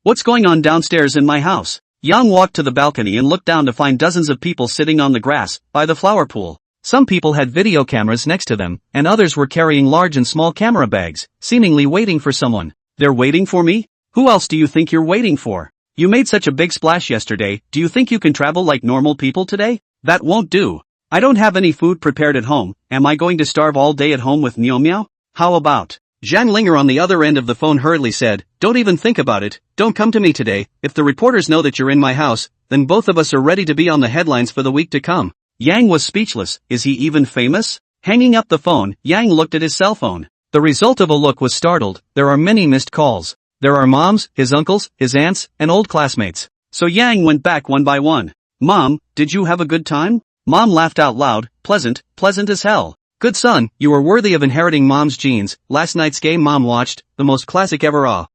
What's going on downstairs in my house? Yang walked to the balcony and looked down to find dozens of people sitting on the grass, by the flower pool. Some people had video cameras next to them, and others were carrying large and small camera bags, seemingly waiting for someone. They're waiting for me? Who else do you think you're waiting for? You made such a big splash yesterday, do you think you can travel like normal people today? That won't do. I don't have any food prepared at home, am I going to starve all day at home with Meow Meow? How about? Zhang Linger on the other end of the phone hurriedly said, don't even think about it, don't come to me today, if the reporters know that you're in my house, then both of us are ready to be on the headlines for the week to come. Yang was speechless, is he even famous? Hanging up the phone, Yang looked at his cell phone. The result of a look was startled, there are many missed calls. There are moms, his uncles, his aunts, and old classmates. So Yang went back one by one. Mom, did you have a good time? Mom laughed out loud, pleasant as hell. Good son, you are worthy of inheriting mom's genes. Last night's game mom watched, the most classic ever $!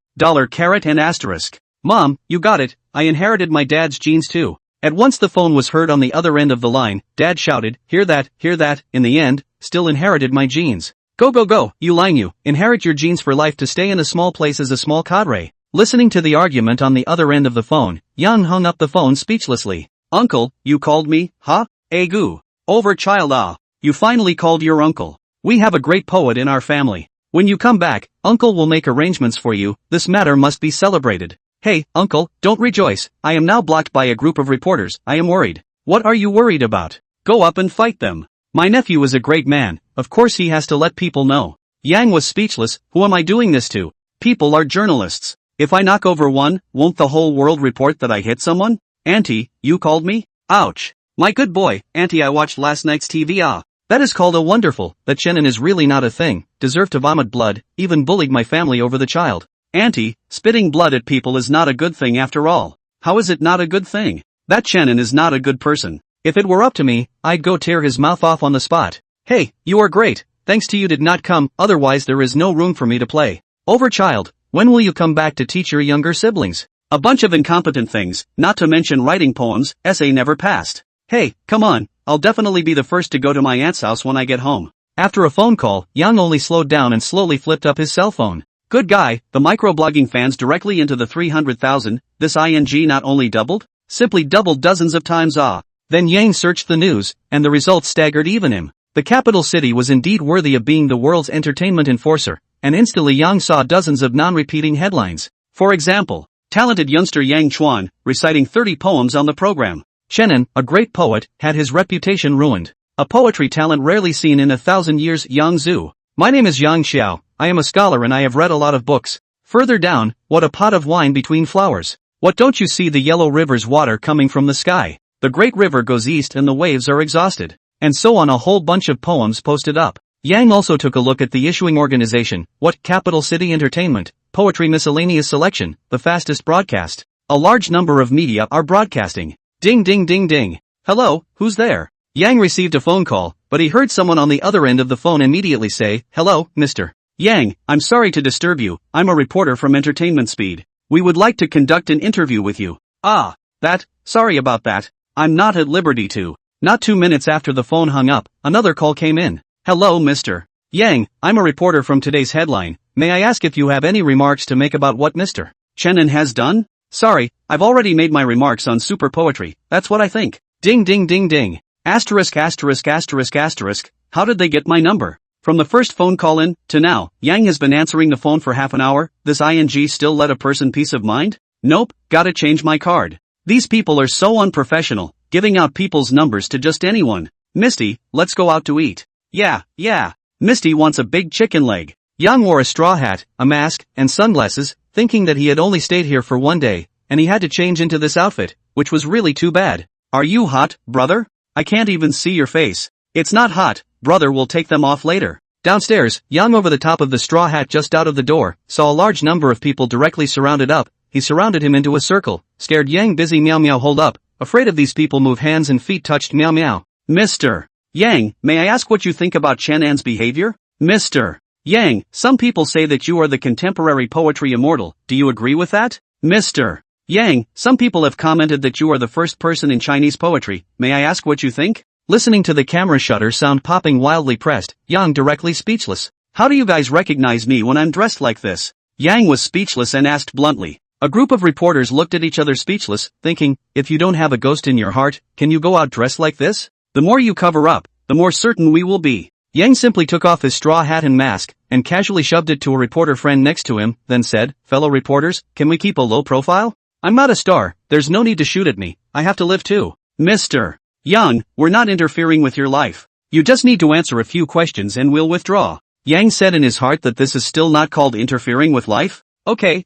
Mom, you got it, I inherited my dad's genes too. At once the phone was heard on the other end of the line, Dad shouted, hear that, in the end, still inherited my genes. Go, you line you, inherit your genes for life to stay in a small place as a small cadre. Listening to the argument on the other end of the phone, Yang hung up the phone speechlessly. Uncle, you called me, huh? Egu. Over child ah. You finally called your uncle. We have a great poet in our family. When you come back, uncle will make arrangements for you, this matter must be celebrated. Hey, uncle, don't rejoice, I am now blocked by a group of reporters, I am worried. What are you worried about? Go up and fight them. My nephew is a great man, of course he has to let people know. Yang was speechless, who am I doing this to? People are journalists. If I knock over one, won't the whole world report that I hit someone? Auntie, you called me? Ouch. My good boy, Auntie, I watched last night's TV ah. That is called a wonderful, that Chenin is really not a thing, deserved to vomit blood, even bullied my family over the child. Auntie, spitting blood at people is not a good thing after all. How is it not a good thing? That Chenin is not a good person. If it were up to me, I'd go tear his mouth off on the spot. Hey, you are great, thanks to you did not come, otherwise there is no room for me to play. Over child, when will you come back to teach your younger siblings? A bunch of incompetent things, not to mention writing poems, essay never passed. Hey, come on, I'll definitely be the first to go to my aunt's house when I get home. After a phone call, Yang only slowed down and slowly flipped up his cell phone. Good guy, the microblogging fans directly into the 300,000, this ing not only doubled, simply doubled dozens of times ah. Then Yang searched the news, and the results staggered even him. The capital city was indeed worthy of being the world's entertainment enforcer, and instantly Yang saw dozens of non-repeating headlines. For example, talented youngster Yang Chuan, reciting 30 poems on the program. Chenin, a great poet, had his reputation ruined. A poetry talent rarely seen in 1,000 years. Yang Zhu. My name is Yang Xiao, I am a scholar and I have read a lot of books. Further down, what a pot of wine between flowers. What don't you see the yellow river's water coming from the sky? The great river goes east and the waves are exhausted. And so on a whole bunch of poems posted up. Yang also took a look at the issuing organization, what capital city entertainment, poetry miscellaneous selection, the fastest broadcast. A large number of media are broadcasting. Ding ding ding ding. Hello, who's there? Yang received a phone call, but he heard someone on the other end of the phone immediately say, hello, Mr. Yang, I'm sorry to disturb you, I'm a reporter from Entertainment Speed. We would like to conduct an interview with you. Ah, sorry about that, I'm not at liberty to. Not 2 minutes after the phone hung up, another call came in. Hello, Mr. Yang, I'm a reporter from today's headline, may I ask if you have any remarks to make about what Mr. Chenin has done? Sorry, I've already made my remarks on super poetry, that's what I think. Ding ding ding ding. Asterisk. How did they get my number? From the first phone call in, to now, Yang has been answering the phone for half an hour, this ing still let a person peace of mind? Nope, gotta change my card. These people are so unprofessional, giving out people's numbers to just anyone. Misty, let's go out to eat. Yeah. Misty wants a big chicken leg. Yang wore a straw hat, a mask, and sunglasses, thinking that he had only stayed here for 1 day, and he had to change into this outfit, which was really too bad. Are you hot, brother? I can't even see your face. It's not hot, brother, we'll take them off later. Downstairs, Yang over the top of the straw hat just out of the door, saw a large number of people directly surrounded up. He surrounded him into a circle, scared Yang busy Meow Meow hold up, afraid of these people move hands and feet touched Meow Meow. Mr. Yang, may I ask what you think about Chenan's behavior? Mr. Yang, some people say that you are the contemporary poetry immortal, do you agree with that? Mr. Yang, some people have commented that you are the first person in Chinese poetry, may I ask what you think? Listening to the camera shutter sound popping wildly pressed, Yang directly speechless. How do you guys recognize me when I'm dressed like this? Yang was speechless and asked bluntly. A group of reporters looked at each other speechless, thinking, if you don't have a ghost in your heart, can you go out dressed like this? The more you cover up, the more certain we will be. Yang simply took off his straw hat and mask, and casually shoved it to a reporter friend next to him, then said, fellow reporters, can we keep a low profile? I'm not a star, there's no need to shoot at me, I have to live too. Mr. Yang, we're not interfering with your life. You just need to answer a few questions and we'll withdraw. Yang said in his heart that this is still not called interfering with life? Okay,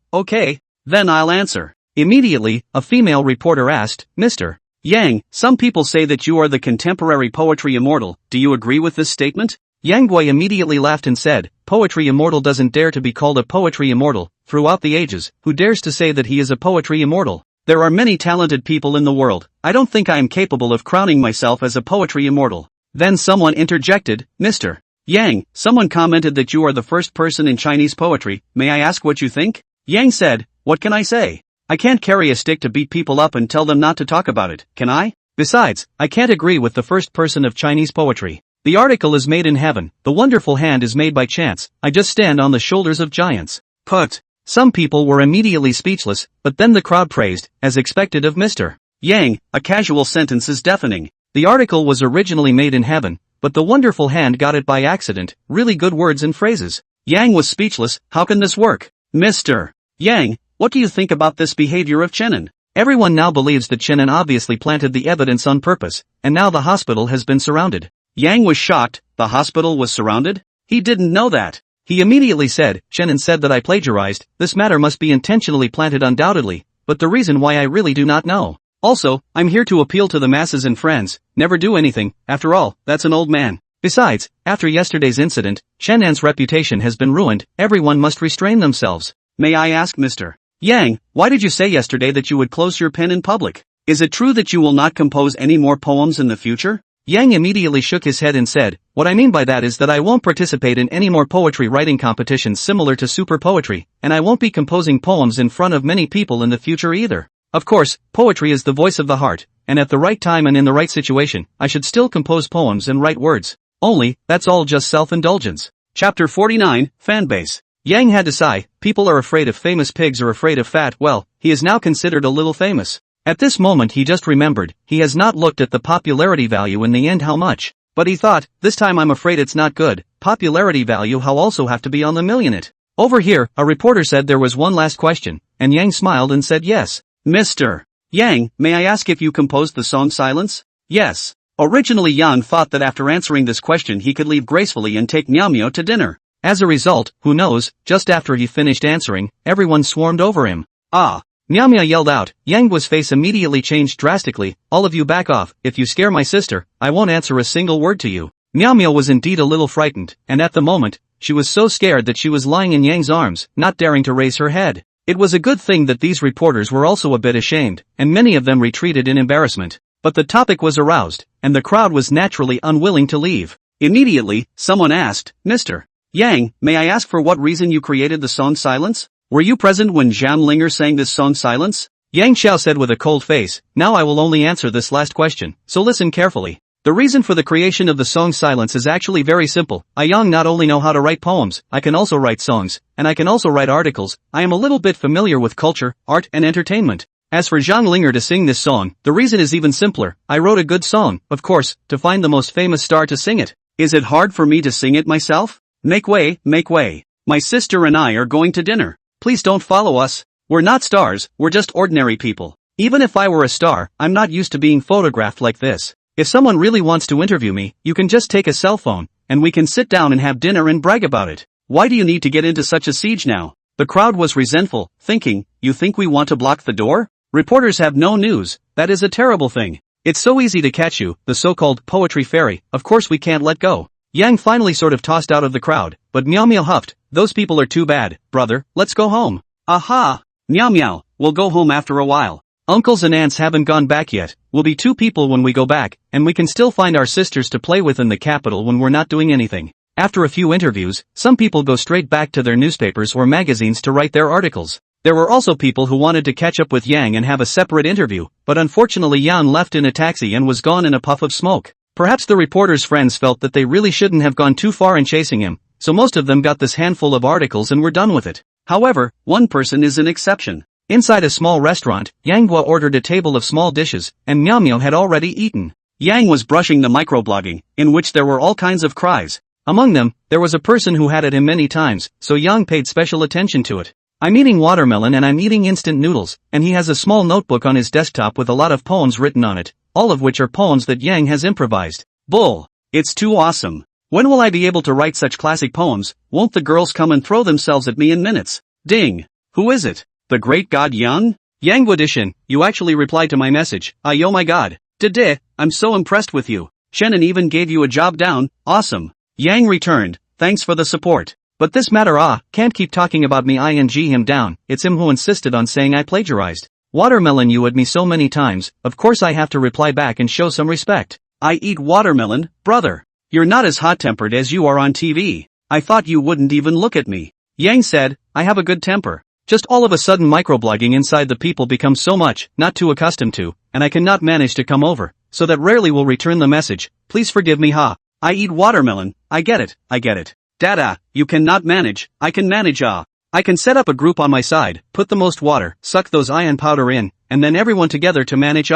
then I'll answer. Immediately, a female reporter asked, Mr. Yang, some people say that you are the contemporary poetry immortal, do you agree with this statement? Yang Gui immediately laughed and said, poetry immortal doesn't dare to be called a poetry immortal, throughout the ages, who dares to say that he is a poetry immortal? There are many talented people in the world, I don't think I am capable of crowning myself as a poetry immortal. Then someone interjected, Mr. Yang, someone commented that you are the first person in Chinese poetry, may I ask what you think? Yang said, what can I say? I can't carry a stick to beat people up and tell them not to talk about it, can I? Besides, I can't agree with the first person of Chinese poetry. The article is made in heaven, the wonderful hand is made by chance, I just stand on the shoulders of giants. Put. Some people were immediately speechless, but then the crowd praised, as expected of Mr. Yang, a casual sentence is deafening. The article was originally made in heaven, but the wonderful hand got it by accident, really good words and phrases. Yang was speechless, how can this work? Mr. Yang, what do you think about this behavior of Chenin? Everyone now believes that Chenin obviously planted the evidence on purpose, and now the hospital has been surrounded. Yang was shocked, the hospital was surrounded? He didn't know that. He immediately said, Chenin said that I plagiarized, this matter must be intentionally planted undoubtedly, but the reason why I really do not know. Also, I'm here to appeal to the masses and friends, never do anything, after all, that's an old man. Besides, after yesterday's incident, Chenin's reputation has been ruined, everyone must restrain themselves. May I ask Mr. Yang, why did you say yesterday that you would close your pen in public? Is it true that you will not compose any more poems in the future? Yang immediately shook his head and said, what I mean by that is that I won't participate in any more poetry writing competitions similar to super poetry, and I won't be composing poems in front of many people in the future either. Of course, poetry is the voice of the heart, and at the right time and in the right situation, I should still compose poems and write words. Only, that's all just self-indulgence. Chapter 49, Fanbase. Yang had to sigh, people are afraid if famous pigs are afraid of fat, well, he is now considered a little famous. At this moment he just remembered, he has not looked at the popularity value in the end how much. But he thought, this time I'm afraid it's not good, popularity value how also have to be on the millionite. Over here, a reporter said there was one last question, and Yang smiled and said yes. Mr. Yang, may I ask if you composed the song Silence? Yes. Originally Yang thought that after answering this question he could leave gracefully and take Miao Miao to dinner. As a result, who knows, just after he finished answering, everyone swarmed over him. Ah! Miao Miao yelled out, Yang Gui's face immediately changed drastically, all of you back off, if you scare my sister, I won't answer a single word to you. Miao Miao was indeed a little frightened, and at the moment, she was so scared that she was lying in Yang's arms, not daring to raise her head. It was a good thing that these reporters were also a bit ashamed, and many of them retreated in embarrassment. But the topic was aroused, and the crowd was naturally unwilling to leave. Immediately, someone asked, Mr. Yang, may I ask for what reason you created the song Silence? Were you present when Zhang Linger sang this song Silence? Yang Xiao said with a cold face, now I will only answer this last question, so listen carefully. The reason for the creation of the song Silence is actually very simple. I Yang not only know how to write poems, I can also write songs, and I can also write articles. I am a little bit familiar with culture, art and entertainment. As for Zhang Linger to sing this song, the reason is even simpler. I wrote a good song, of course, to find the most famous star to sing it. Is it hard for me to sing it myself? Make way, make way. My sister and I are going to dinner. Please don't follow us. We're not stars, we're just ordinary people. Even if I were a star, I'm not used to being photographed like this. If someone really wants to interview me, you can just take a cell phone, and we can sit down and have dinner and brag about it. Why do you need to get into such a siege now? The crowd was resentful, thinking, you think we want to block the door? Reporters have no news, that is a terrible thing. It's so easy to catch you, the so-called poetry fairy, of course we can't let go. Yang finally sort of tossed out of the crowd, but Miao Miao huffed, those people are too bad, brother, let's go home. Aha! Miao Miao, we'll go home after a while. Uncles and aunts haven't gone back yet, we'll be 2 people when we go back, and we can still find our sisters to play with in the capital when we're not doing anything. After a few interviews, some people go straight back to their newspapers or magazines to write their articles. There were also people who wanted to catch up with Yang and have a separate interview, but unfortunately Yang left in a taxi and was gone in a puff of smoke. Perhaps the reporter's friends felt that they really shouldn't have gone too far in chasing him, so most of them got this handful of articles and were done with it. However, one person is an exception. Inside a small restaurant, Yanghua ordered a table of small dishes, and Miao Miao had already eaten. Yang was brushing the microblogging, in which there were all kinds of cries. Among them, there was a person who had at him many times, so Yang paid special attention to it. I'm eating watermelon and I'm eating instant noodles, and he has a small notebook on his desktop with a lot of poems written on it, all of which are poems that Yang has improvised. Bull. It's too awesome. When will I be able to write such classic poems? Won't the girls come and throw themselves at me in minutes? Ding. Who is it? The great god Yang? Yang Wadishin, you actually replied to my message. Oh my god. Dede, I'm so impressed with you. Shannon even gave you a job down, awesome. Yang returned, thanks for the support. But this matter can't keep talking about me ing him down, it's him who insisted on saying I plagiarized. Watermelon you at me so many times, of course I have to reply back and show some respect. I eat watermelon, brother. You're not as hot-tempered as you are on TV. I thought you wouldn't even look at me. Yang said, I have a good temper. Just all of a sudden microblogging inside the people becomes so much, not too accustomed to, and I cannot manage to come over, so that rarely will return the message, please forgive me I eat watermelon, I get it. Dada, you cannot manage, I can manage I can set up a group on my side, put the most water, suck those iron powder in, and then everyone together to manage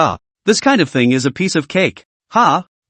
This kind of thing is a piece of cake.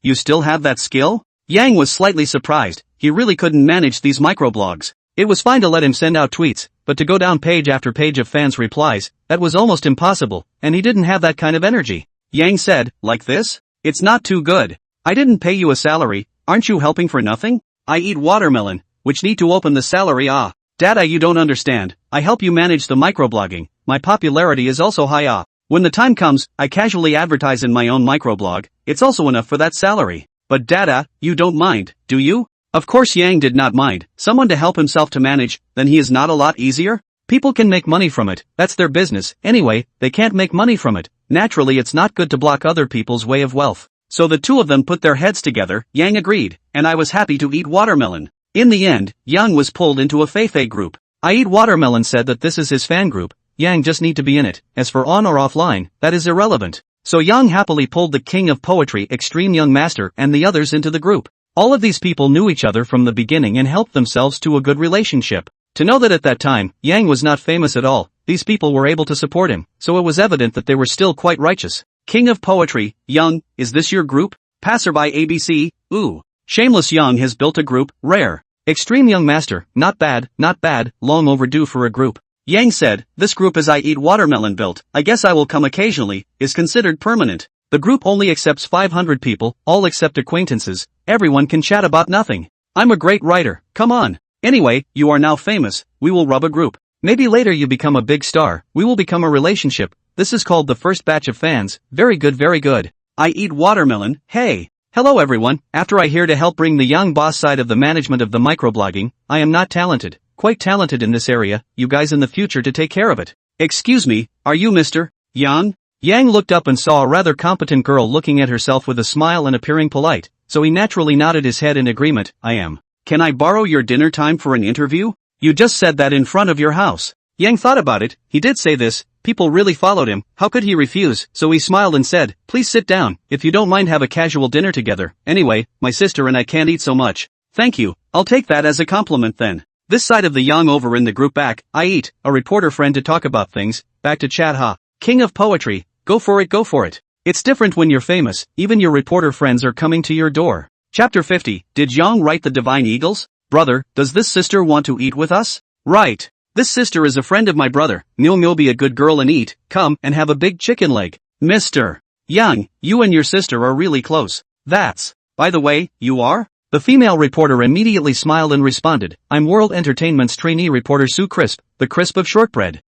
You still have that skill? Yang was slightly surprised, he really couldn't manage these microblogs. It was fine to let him send out tweets, but to go down page after page of fans' replies, that was almost impossible, and he didn't have that kind of energy. Yang said, like this? It's not too good. I didn't pay you a salary, aren't you helping for nothing? I eat watermelon, which need to open the salary Dada you don't understand, I help you manage the microblogging, my popularity is also high When the time comes, I casually advertise in my own microblog, it's also enough for that salary. But Dada, you don't mind, do you? Of course Yang did not mind, someone to help himself to manage, then he is not a lot easier? People can make money from it, that's their business, anyway, they can't make money from it, naturally it's not good to block other people's way of wealth. So the two of them put their heads together, Yang agreed, and I was happy to eat watermelon. In the end, Yang was pulled into a Feifei group. I Eat Watermelon said that this is his fan group, Yang just need to be in it, as for on or offline, that is irrelevant. So Yang happily pulled the king of poetry Extreme Young Master and the others into the group. All of these people knew each other from the beginning and helped themselves to a good relationship. To know that at that time, Yang was not famous at all, these people were able to support him, so it was evident that they were still quite righteous. King of Poetry, Young, is this your group? Passerby ABC, ooh. Shameless Young has built a group, rare. Extreme Young Master, not bad, long overdue for a group. Yang said, this group as I Eat Watermelon built, I guess I will come occasionally, is considered permanent. The group only accepts 500 people, all except acquaintances, everyone can chat about nothing. I'm a great writer, come on. Anyway, you are now famous, we will rub a group. Maybe later you become a big star, we will become a relationship. This is called the first batch of fans, very good very good. I Eat Watermelon, hey. Hello everyone, after I here to help bring the young boss side of the management of the microblogging, I am not talented, quite talented in this area, you guys in the future to take care of it. Excuse me, are you Mr. Yang? Yang looked up and saw a rather competent girl looking at herself with a smile and appearing polite, so he naturally nodded his head in agreement, I am. Can I borrow your dinner time for an interview? You just said that in front of your house. Yang thought about it, he did say this, people really followed him, how could he refuse, so he smiled and said, please sit down, if you don't mind have a casual dinner together, anyway, my sister and I can't eat so much. Thank you, I'll take that as a compliment then. This side of the Yang over in the group back, I eat, a reporter friend to talk about things, back to chat King of Poetry, go for it. It's different when you're famous, even your reporter friends are coming to your door. Chapter 50, did Yang write the Divine Eagles? Brother, does this sister want to eat with us? Right. This sister is a friend of my brother, Myo be a good girl and eat, come and have a big chicken leg. Mr. Yang, you and your sister are really close. That's. By the way, you are? The female reporter immediately smiled and responded, I'm World Entertainment's trainee reporter Sue Crisp, the crisp of shortbread.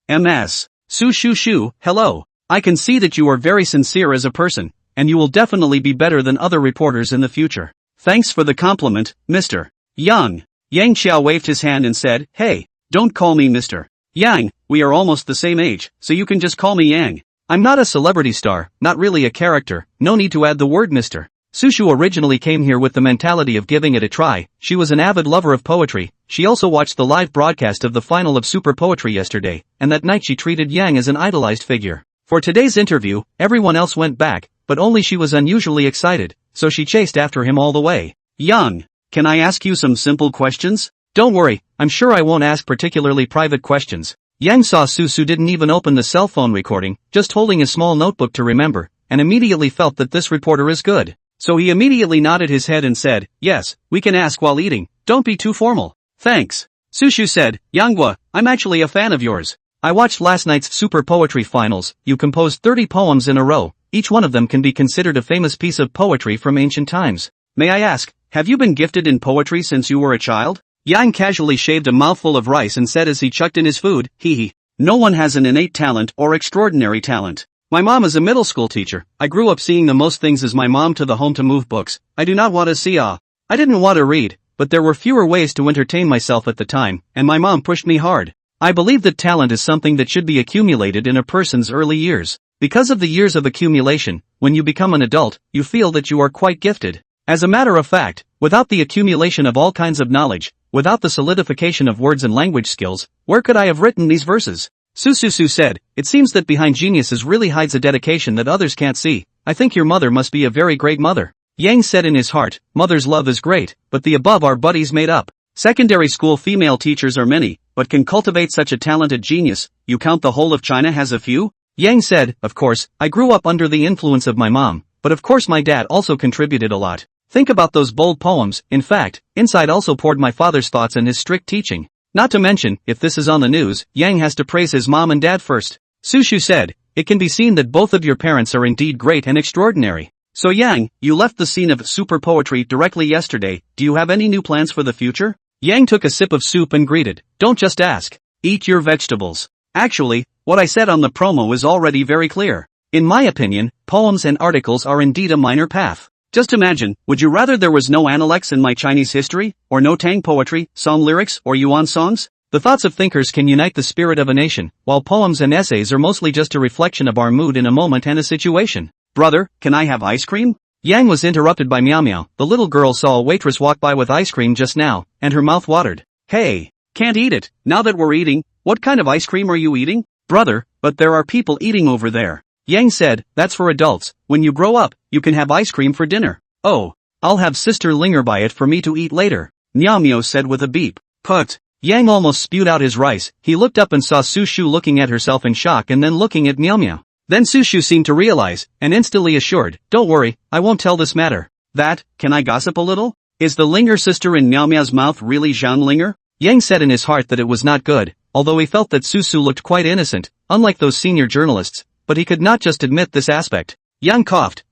MS. Sue Shoo, hello. I can see that you are very sincere as a person, and you will definitely be better than other reporters in the future. Thanks for the compliment, Mr. Yang. Yang Xiao waved his hand and said, hey, don't call me Mr. Yang, we are almost the same age, so you can just call me Yang. I'm not a celebrity star, not really a character, no need to add the word Mr. Sushu originally came here with the mentality of giving it a try, she was an avid lover of poetry, she also watched the live broadcast of the final of Super Poetry yesterday, and that night she treated Yang as an idolized figure. For today's interview, everyone else went back, but only she was unusually excited, so she chased after him all the way. Yang, can I ask you some simple questions? Don't worry, I'm sure I won't ask particularly private questions. Yang saw Susu didn't even open the cell phone recording, just holding a small notebook to remember, and immediately felt that this reporter is good. So he immediately nodded his head and said, yes, we can ask while eating, don't be too formal. Thanks. Susu said, Yanghua, I'm actually a fan of yours. I watched last night's Super Poetry Finals. You composed 30 poems in a row. Each one of them can be considered a famous piece of poetry from ancient times. May I ask, have you been gifted in poetry since you were a child? Yang casually shaved a mouthful of rice and said as he chucked in his food, hee. No one has an innate talent or extraordinary talent. My mom is a middle school teacher. I grew up seeing the most things as my mom to the home to move books. I do not want to see I didn't want to read, but there were fewer ways to entertain myself at the time, and my mom pushed me hard. I believe that talent is something that should be accumulated in a person's early years. Because of the years of accumulation, when you become an adult, you feel that you are quite gifted. As a matter of fact, without the accumulation of all kinds of knowledge, without the solidification of words and language skills, where could I have written these verses? Susu said, it seems that behind geniuses really hides a dedication that others can't see. I think your mother must be a very great mother. Yang said in his heart, mother's love is great, but the above are buddies made up. Secondary school female teachers are many, but can cultivate such a talented genius. You count the whole of China has a few? Yang said, of course, I grew up under the influence of my mom, but of course my dad also contributed a lot. Think about those bold poems. In fact, inside also poured my father's thoughts and his strict teaching. Not to mention, if this is on the news, Yang has to praise his mom and dad first. Susu said, it can be seen that both of your parents are indeed great and extraordinary. So Yang, you left the scene of super poetry directly yesterday. Do you have any new plans for the future? Yang took a sip of soup and greeted, don't just ask. Eat your vegetables. Actually, what I said on the promo is already very clear. In my opinion, poems and articles are indeed a minor path. Just imagine, would you rather there was no Analects in my Chinese history, or no Tang poetry, psalm lyrics, or Yuan songs? The thoughts of thinkers can unite the spirit of a nation, while poems and essays are mostly just a reflection of our mood in a moment and a situation. Brother, can I have ice cream? Yang was interrupted by Meow Meow. The little girl saw a waitress walk by with ice cream just now, and her mouth watered. Hey, can't eat it. Now that we're eating, what kind of ice cream are you eating? Brother, but there are people eating over there. Yang said, that's for adults. When you grow up, you can have ice cream for dinner. Oh, I'll have Sister Linger buy it for me to eat later. Meow Meow said with a beep. Put. Yang almost spewed out his rice. He looked up and saw Susu looking at herself in shock and then looking at Meow Meow. Then Susu seemed to realize, and instantly assured, don't worry, I won't tell this matter. Can I gossip a little? Is the Linger sister in Meow Meow's mouth really Jean Linger? Yang said in his heart that it was not good, although he felt that Susu looked quite innocent, unlike those senior journalists, but he could not just admit this aspect. Yang coughed,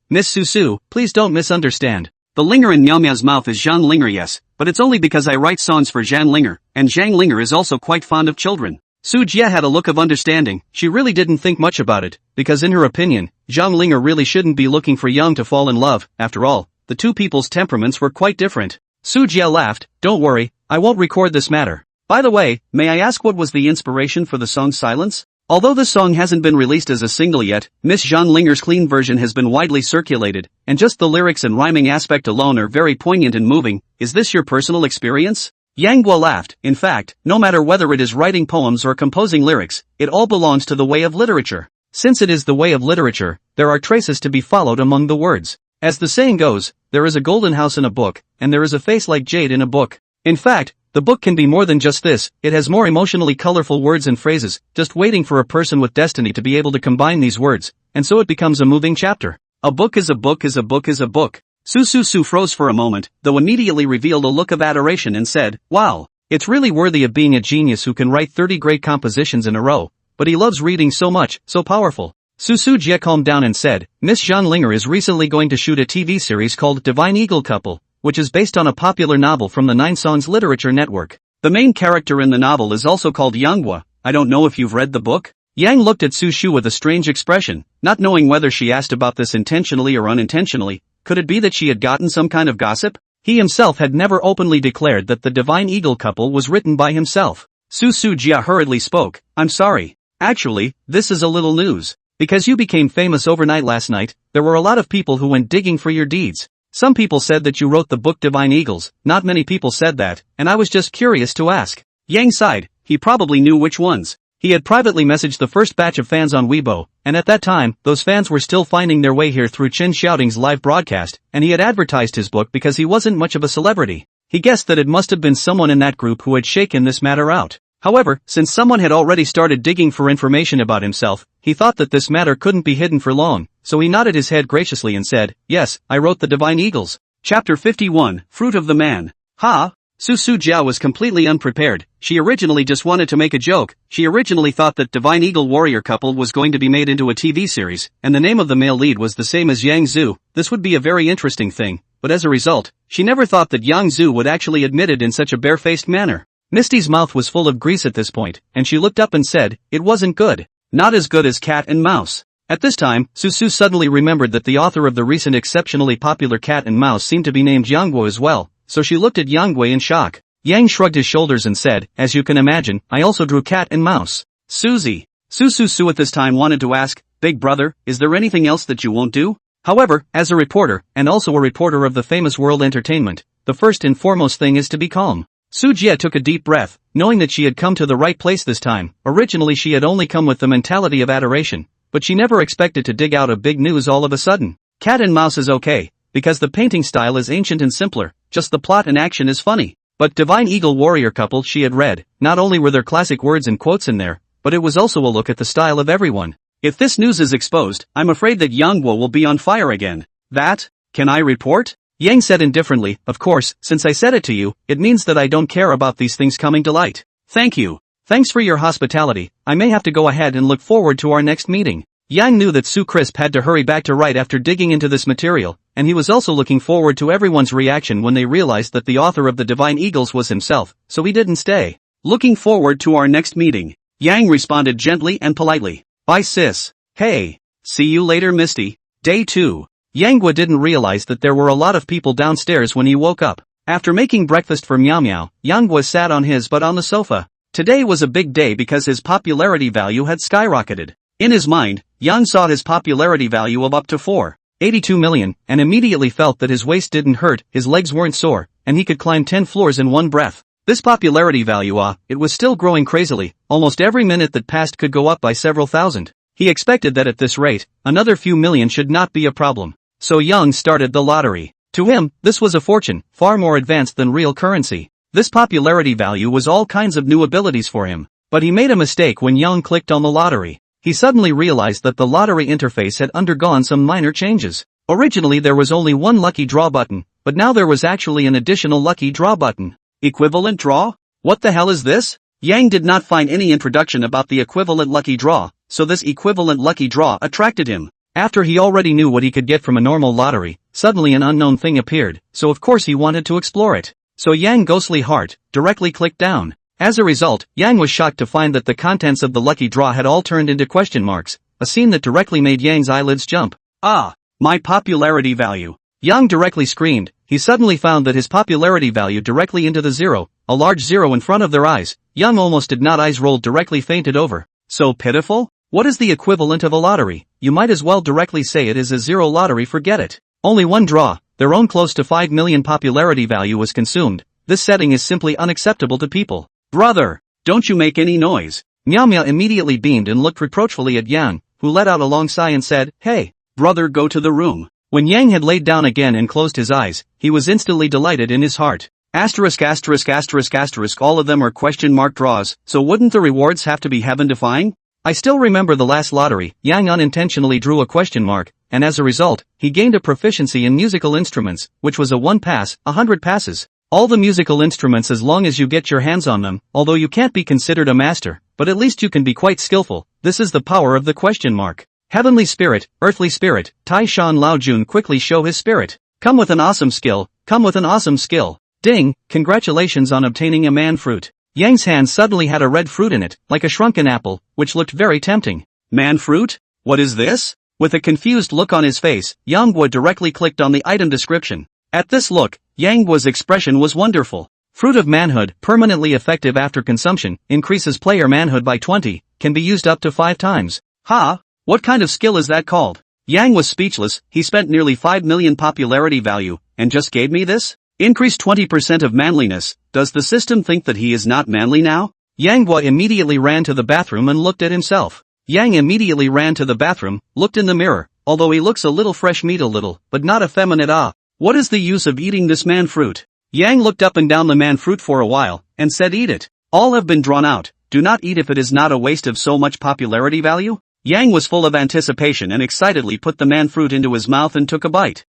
Miss Susu, please don't misunderstand. The Linger in Meow Meow's mouth is Jean Linger, yes, but it's only because I write songs for Jean Linger, and Zhang Linger is also quite fond of children. Su Jie had a look of understanding. She really didn't think much about it, because in her opinion, Zhang Linger really shouldn't be looking for Yang to fall in love. After all, the two people's temperaments were quite different. Su Jie laughed, don't worry, I won't record this matter. By the way, may I ask what was the inspiration for the song Silence? Although this song hasn't been released as a single yet, Miss Zhang Linger's clean version has been widely circulated, and just the lyrics and rhyming aspect alone are very poignant and moving. Is this your personal experience? Yang Guo laughed. In fact, no matter whether it is writing poems or composing lyrics, it all belongs to the way of literature. Since it is the way of literature, there are traces to be followed among the words. As the saying goes, there is a golden house in a book, and there is a face like jade in a book. In fact, the book can be more than just this. It has more emotionally colorful words and phrases, just waiting for a person with destiny to be able to combine these words, and so it becomes a moving chapter. A book is a book is a book is a book. Su froze for a moment, though immediately revealed a look of adoration and said, wow, it's really worthy of being a genius who can write 30 great compositions in a row, but he loves reading so much, so powerful. Su Jie calmed down and said, Miss Zhang Linger is recently going to shoot a TV series called Divine Eagle Couple, which is based on a popular novel from the Nine Songs Literature Network. The main character in the novel is also called Yanghua. I don't know if you've read the book? Yang looked at Su Shu with a strange expression, not knowing whether she asked about this intentionally or unintentionally. Could it be that she had gotten some kind of gossip? He himself had never openly declared that the Divine Eagle Couple was written by himself. Su Jia hurriedly spoke, I'm sorry. Actually, this is a little news. Because you became famous overnight last night, there were a lot of people who went digging for your deeds. Some people said that you wrote the book Divine Eagles, not many people said that, and I was just curious to ask. Yang sighed, he probably knew which ones. He had privately messaged the first batch of fans on Weibo, and at that time, those fans were still finding their way here through Chen Xiaoting's live broadcast, and he had advertised his book because he wasn't much of a celebrity. He guessed that it must have been someone in that group who had shaken this matter out. However, since someone had already started digging for information about himself, he thought that this matter couldn't be hidden for long, so he nodded his head graciously and said, "Yes, I wrote the Divine Eagles." Chapter 51, Fruit of the Man. Ha! Su Jiao was completely unprepared. She originally just wanted to make a joke. She originally thought that Divine Eagle Warrior Couple was going to be made into a TV series, and the name of the male lead was the same as Yang Zhu. This would be a very interesting thing, but as a result, she never thought that Yang Zhu would actually admit it in such a barefaced manner. Misty's mouth was full of grease at this point, and she looked up and said, "It wasn't good. Not as good as Cat and Mouse." At this time, Su suddenly remembered that the author of the recent exceptionally popular Cat and Mouse seemed to be named Yang Guo as well, so she looked at Yang Guo in shock. Yang shrugged his shoulders and said, "As you can imagine, I also drew Cat and Mouse." Suzy. Su at this time wanted to ask, "Big brother, is there anything else that you won't do?" However, as a reporter, and also a reporter of the famous World Entertainment, the first and foremost thing is to be calm. Su Jie took a deep breath, knowing that she had come to the right place this time. Originally she had only come with the mentality of adoration, but she never expected to dig out a big news all of a sudden. Cat and Mouse is okay, because the painting style is ancient and simpler, just the plot and action is funny. But Divine Eagle Warrior Couple she had read, not only were there classic words and quotes in there, but it was also a look at the style of everyone. If this news is exposed, I'm afraid that Yang Guo will be on fire again. That? Can I report? Yang said indifferently, "Of course, since I said it to you, it means that I don't care about these things coming to light. Thank you. Thanks for your hospitality. I may have to go ahead and look forward to our next meeting." Yang knew that Su Crisp had to hurry back to write after digging into this material, and he was also looking forward to everyone's reaction when they realized that the author of the Divine Eagles was himself, so he didn't stay. "Looking forward to our next meeting." Yang responded gently and politely. "Bye sis. Hey. See you later Misty." Day 2. Yang Guo didn't realize that there were a lot of people downstairs when he woke up. After making breakfast for Meow Meow, Yang Guo sat on his butt on the sofa. Today was a big day because his popularity value had skyrocketed. In his mind, Yang saw his popularity value of up to 482 million, and immediately felt that his waist didn't hurt, his legs weren't sore, and he could climb 10 floors in one breath. This popularity value it was still growing crazily, almost every minute that passed could go up by several thousand. He expected that at this rate, another few million should not be a problem. So Yang started the lottery. To him, this was a fortune, far more advanced than real currency. This popularity value was all kinds of new abilities for him. But he made a mistake when Yang clicked on the lottery. He suddenly realized that the lottery interface had undergone some minor changes. Originally there was only one lucky draw button, but now there was actually an additional lucky draw button. Equivalent draw? What the hell is this? Yang did not find any introduction about the equivalent lucky draw, so this equivalent lucky draw attracted him. After he already knew what he could get from a normal lottery, suddenly an unknown thing appeared, so of course he wanted to explore it. So Yang ghostly heart directly clicked down. As a result, Yang was shocked to find that the contents of the lucky draw had all turned into question marks, a scene that directly made Yang's eyelids jump. "Ah! My popularity value!" Yang directly screamed. He suddenly found that his popularity value directly into the zero, a large zero in front of their eyes. Yang almost did not eyes rolled directly fainted over. So pitiful? What is the equivalent of a lottery? You might as well directly say it is a zero lottery, forget it. Only one draw, their own close to 5 million popularity value was consumed. This setting is simply unacceptable to people. "Brother, don't you make any noise." Meow Meow immediately beamed and looked reproachfully at Yang, who let out a long sigh and said, "Hey, brother, go to the room." When Yang had laid down again and closed his eyes, he was instantly delighted in his heart. Asterisk asterisk asterisk asterisk, all of them are question mark draws, so wouldn't the rewards have to be heaven-defying? I still remember the last lottery. Yang unintentionally drew a question mark, and as a result, he gained a proficiency in musical instruments, which was a 1 pass, 100 passes. All the musical instruments as long as you get your hands on them, although you can't be considered a master, but at least you can be quite skillful. This is the power of the question mark. Heavenly spirit, earthly spirit, Tai Shan Lao Jun quickly show his spirit. Come with an awesome skill, come with an awesome skill. Ding, congratulations on obtaining a man fruit. Yang's hand suddenly had a red fruit in it, like a shrunken apple, which looked very tempting. Man fruit? What is this? With a confused look on his face, Yang Guo directly clicked on the item description. At this look, Yang Guo's expression was wonderful. Fruit of manhood, permanently effective after consumption, increases player manhood by 20, can be used up to 5 times. Ha! What kind of skill is that called? Yang was speechless. He spent nearly 5 million popularity value, and just gave me this? Increase 20% of manliness. Does the system think that he is not manly now? Yang Guo immediately ran to the bathroom and looked at himself. Yang immediately ran to the bathroom, looked in the mirror, although he looks a little fresh meat a little, but not effeminate. What is the use of eating this man fruit? Yang looked up and down the man fruit for a while, and said, "Eat it." All have been drawn out. Do not eat if it is not a waste of so much popularity value. Yang was full of anticipation and excitedly put the man fruit into his mouth and took a bite.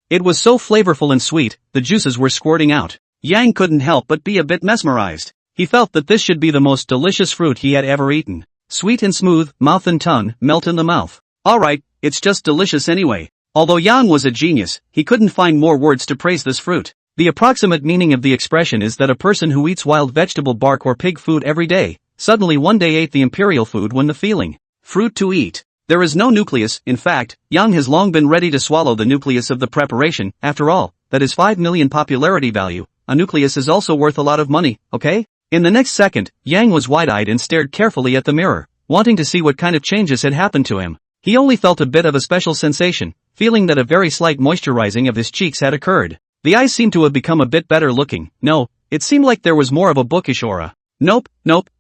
It was so flavorful and sweet, the juices were squirting out. Yang couldn't help but be a bit mesmerized. He felt that this should be the most delicious fruit he had ever eaten. Sweet and smooth, mouth and tongue, melt in the mouth. Alright, it's just delicious anyway. Although Yang was a genius, he couldn't find more words to praise this fruit. The approximate meaning of the expression is that a person who eats wild vegetable bark or pig food every day, suddenly one day ate the imperial food when the feeling. Fruit to eat. There is no nucleus. In fact, Yang has long been ready to swallow the nucleus of the preparation. After all, that is 5 million popularity value. A nucleus is also worth a lot of money, okay? In the next second, Yang was wide-eyed and stared carefully at the mirror, wanting to see what kind of changes had happened to him. He only felt a bit of a special sensation, feeling that a very slight moisturizing of his cheeks had occurred. The eyes seemed to have become a bit better looking. No, it seemed like there was more of a bookish aura. Nope,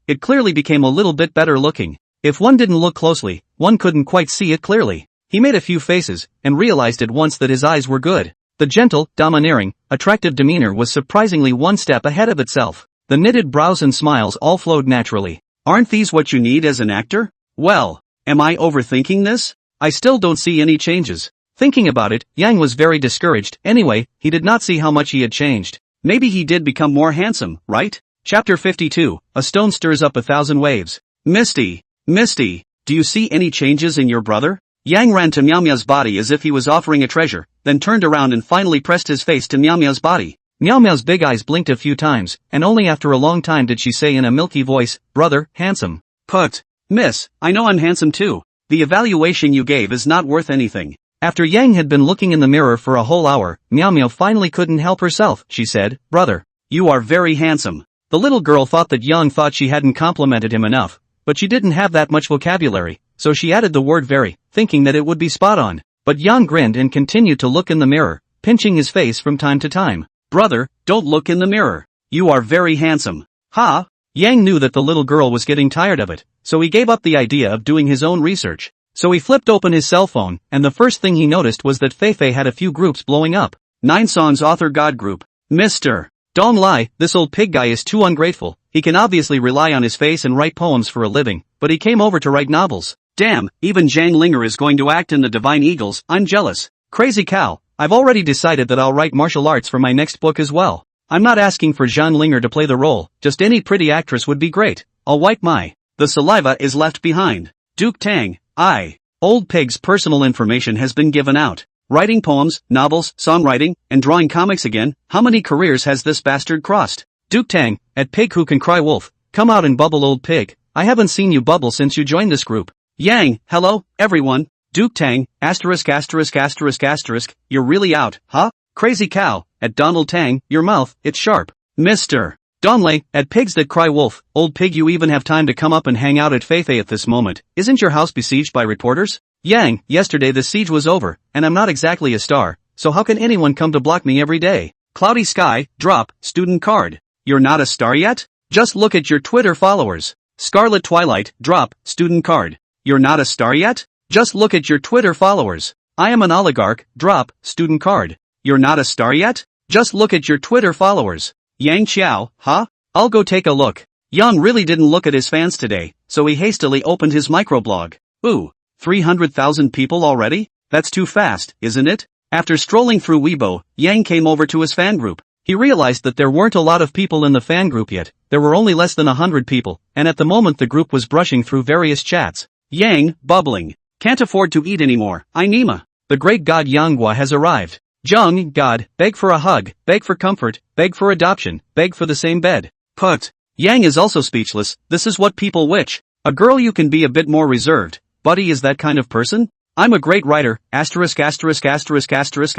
it clearly became a little bit better looking. If one didn't look closely, one couldn't quite see it clearly. He made a few faces, and realized at once that his eyes were good. The gentle, domineering, attractive demeanor was surprisingly one step ahead of itself. The knitted brows and smiles all flowed naturally. Aren't these what you need as an actor? Well, am I overthinking this? I still don't see any changes. Thinking about it, Yang was very discouraged. Anyway, he did not see how much he had changed. Maybe he did become more handsome, right? Chapter 52, A Stone Stirs Up 1,000 Waves. Misty, do you see any changes in your brother? Yang ran to Miao Miao's body as if he was offering a treasure, then turned around and finally pressed his face to Miao Miao's body. Miao Miao's big eyes blinked a few times, and only after a long time did she say in a milky voice, "Brother, handsome." Miss, I know I'm handsome too. The evaluation you gave is not worth anything. After Yang had been looking in the mirror for a whole hour, Miao Miao finally couldn't help herself. She said, "Brother, you are very handsome." The little girl thought that Yang thought she hadn't complimented him enough, but she didn't have that much vocabulary, so she added the word very, thinking that it would be spot on. But Yang grinned and continued to look in the mirror, pinching his face from time to time. "Brother, don't look in the mirror. You are very handsome." Ha! Yang knew that the little girl was getting tired of it, so he gave up the idea of doing his own research. So he flipped open his cell phone, and the first thing he noticed was that Feifei had a few groups blowing up. 9 Songs Author God Group. Mr. Dong Lai, this old pig guy is too ungrateful. He can obviously rely on his face and write poems for a living, but he came over to write novels. Damn, even Zhang Linger is going to act in the Divine Eagles. I'm jealous. Crazy cow, I've already decided that I'll write martial arts for my next book as well. I'm not asking for Zhang Linger to play the role, just any pretty actress would be great. I'll wipe my. The saliva is left behind. Duke Tang, Old Pig's personal information has been given out. Writing poems, novels, songwriting, and drawing comics again. How many careers has this bastard crossed? Duke Tang, at Pig Who Can Cry Wolf, come out and bubble old pig. I haven't seen you bubble since you joined this group. Yang, hello, everyone. Duke Tang, asterisk, you're really out, huh? Crazy cow, at Donald Tang, your mouth, it's sharp. Mr. Donley, at Pigs That Cry Wolf, old pig, you even have time to come up and hang out at Feifei at this moment. Isn't your house besieged by reporters? Yang, yesterday the siege was over, and I'm not exactly a star, so how can anyone come to block me every day? Cloudy Sky, drop, student card. You're not a star yet? Just look at your Twitter followers. Scarlet Twilight, drop, student card. You're not a star yet? Just look at your Twitter followers. I am an oligarch, drop, student card. You're not a star yet? Just look at your Twitter followers. Yang Qiao, huh? I'll go take a look. Yang really didn't look at his fans today, so he hastily opened his microblog. Ooh, 300,000 people already? That's too fast, isn't it? After strolling through Weibo, Yang came over to his fan group. He realized that there weren't a lot of people in the fan group yet. There were only less than 100 people, and at the moment the group was brushing through various chats. Yang, bubbling. Can't afford to eat anymore. Nima. The great god Yanghua has arrived. Zheng, God, beg for a hug, beg for comfort, beg for adoption, beg for the same bed. Yang is also speechless. This is what people wish. A girl you can be a bit more reserved. Buddy is that kind of person? I'm a great writer, I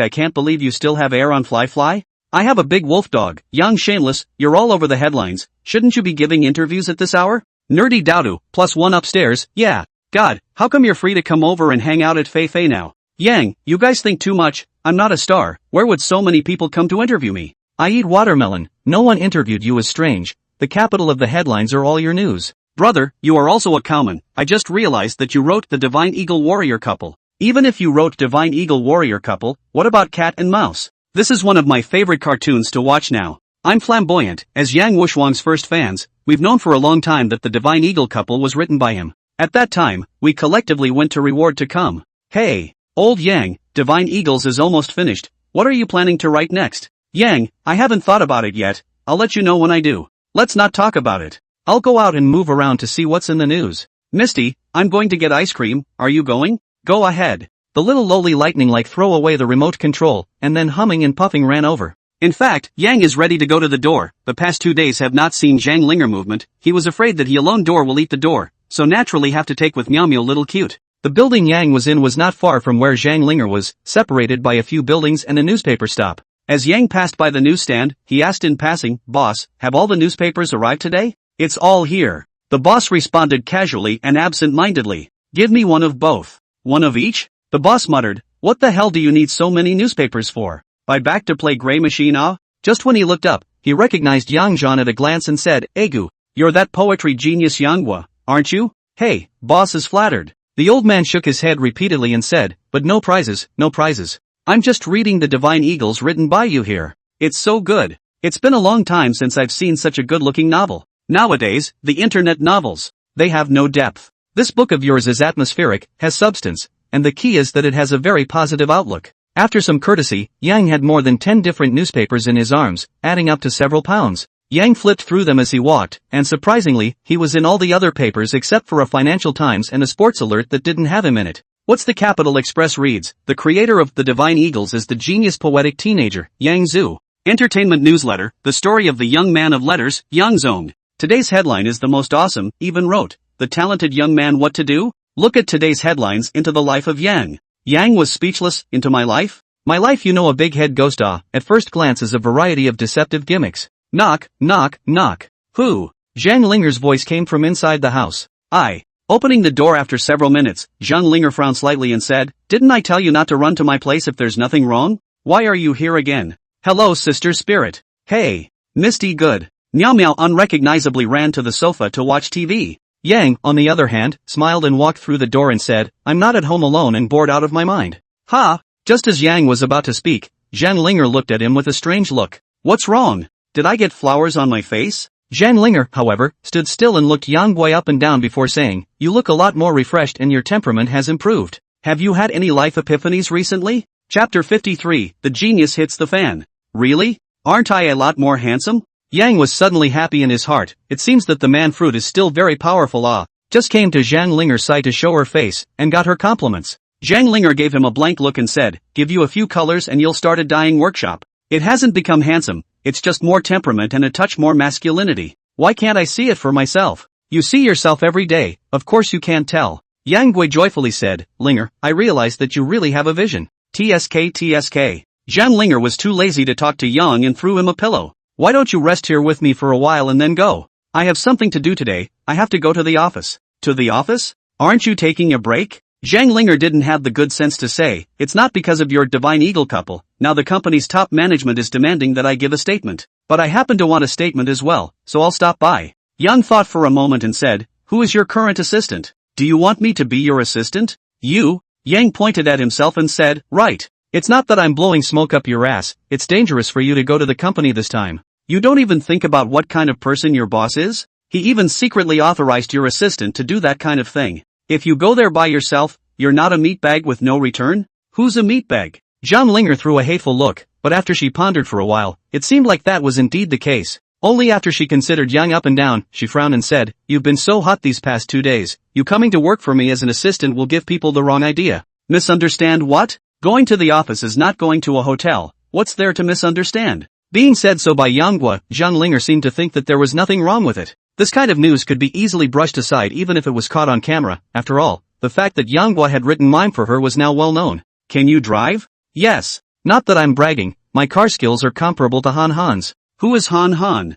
can't believe you still have air on Fly. I have a big wolf dog. Yang shameless, you're all over the headlines. Shouldn't you be giving interviews at this hour? Nerdy Dowdu, +1 upstairs, yeah. God, how come you're free to come over and hang out at Feifei now? Yang, you guys think too much. I'm not a star. Where would so many people come to interview me? I eat watermelon. No one interviewed you is strange. The capital of the headlines are all your news. Brother, you are also a cowman. I just realized that you wrote the Divine Eagle Warrior Couple. Even if you wrote Divine Eagle Warrior Couple, what about Cat and Mouse? This is one of my favorite cartoons to watch now. I'm flamboyant, as Yang Wushuang's first fans, we've known for a long time that the Divine Eagle couple was written by him. At that time, we collectively went to reward to come. Hey, old Yang, Divine Eagles is almost finished. What are you planning to write next? Yang, I haven't thought about it yet. I'll let you know when I do. Let's not talk about it. I'll go out and move around to see what's in the news. Misty, I'm going to get ice cream. Are you going? Go ahead. The little lowly lightning-like throw away the remote control, and then humming and puffing ran over. In fact, Yang is ready to go to the door. The past 2 days have not seen Zhang Linger movement. He was afraid that he alone door will eat the door, so naturally have to take with Meow Meow little cute. The building Yang was in was not far from where Zhang Linger was, separated by a few buildings and a newspaper stop. As Yang passed by the newsstand, he asked in passing, "Boss, have all the newspapers arrived today?" "It's all here." The boss responded casually and absent-mindedly. "Give me one of both." "One of each?" The boss muttered, "What the hell do you need so many newspapers for? Buy back to play Gray Machine ah?" Just when he looked up, he recognized Yang Zhan at a glance and said, "Egu, you're that poetry genius Yanghua, aren't you?" "Hey, boss is flattered." The old man shook his head repeatedly and said, "But no prizes, no prizes. I'm just reading the Divine Eagles written by you here. It's so good. It's been a long time since I've seen such a good-looking novel. Nowadays, the internet novels, they have no depth. This book of yours is atmospheric, has substance, and the key is that it has a very positive outlook." After some courtesy, Yang had more than 10 different newspapers in his arms, adding up to several pounds. Yang flipped through them as he walked, and surprisingly, he was in all the other papers except for a Financial Times and a Sports Alert that didn't have him in it. What's the Capital Express reads, "The creator of the Divine Eagles is the genius poetic teenager, Yang Zhu." Entertainment newsletter, the story of the young man of letters, Yang Zong. Today's headline is the most awesome, even wrote, "The talented young man what to do?" Look at today's headlines into the life of Yang. Yang was speechless. Into my life? My life, you know, a big head ghost at first glance is a variety of deceptive gimmicks. Knock, knock, knock. Who? Zhang Linger's voice came from inside the house. I. Opening the door after several minutes, Zhang Linger frowned slightly and said, "Didn't I tell you not to run to my place if there's nothing wrong? Why are you here again?" "Hello, sister spirit." "Hey. Misty, good." Meow Meow unrecognizably ran to the sofa to watch TV. Yang, on the other hand, smiled and walked through the door and said, "I'm not at home alone and bored out of my mind." "Ha!" Just as Yang was about to speak, Zhang Linger looked at him with a strange look. "What's wrong? Did I get flowers on my face?" Zhang Linger, however, stood still and looked Yang Boy up and down before saying, "You look a lot more refreshed and your temperament has improved. Have you had any life epiphanies recently?" Chapter 53, The Genius Hits the Fan. "Really? Aren't I a lot more handsome?" Yang was suddenly happy in his heart. It seems that the man fruit is still very powerful. Just came to Zhang Linger's side to show her face, and got her compliments. Zhang Linger gave him a blank look and said, "Give you a few colors and you'll start a dyeing workshop. It hasn't become handsome, it's just more temperament and a touch more masculinity. Why can't I see it for myself?" "You see yourself every day, of course you can't tell." Yang Gui joyfully said, "Linger, I realize that you really have a vision. TSK TSK. Zhang Linger was too lazy to talk to Yang and threw him a pillow. "Why don't you rest here with me for a while and then go? I have something to do today, I have to go to the office." "To the office? Aren't you taking a break?" Zhang Linger didn't have the good sense to say, "It's not because of your Divine Eagle couple, now the company's top management is demanding that I give a statement. But I happen to want a statement as well, so I'll stop by." Yang thought for a moment and said, "Who is your current assistant? Do you want me to be your assistant?" "You?" Yang pointed at himself and said, "Right. It's not that I'm blowing smoke up your ass, it's dangerous for you to go to the company this time. You don't even think about what kind of person your boss is? He even secretly authorized your assistant to do that kind of thing. If you go there by yourself, you're not a meatbag with no return? Who's a meatbag?" Zhang Linger threw a hateful look, but after she pondered for a while, it seemed like that was indeed the case. Only after she considered Yang up and down, she frowned and said, "You've been so hot these past 2 days, you coming to work for me as an assistant will give people the wrong idea." "Misunderstand what? Going to the office is not going to a hotel, what's there to misunderstand?" Being said so by Yanghua, Zhang Linger seemed to think that there was nothing wrong with it. This kind of news could be easily brushed aside even if it was caught on camera. After all, the fact that Yanghua had written mime for her was now well known. "Can you drive?" "Yes. Not that I'm bragging, my car skills are comparable to Han Han's." "Who is Han Han?"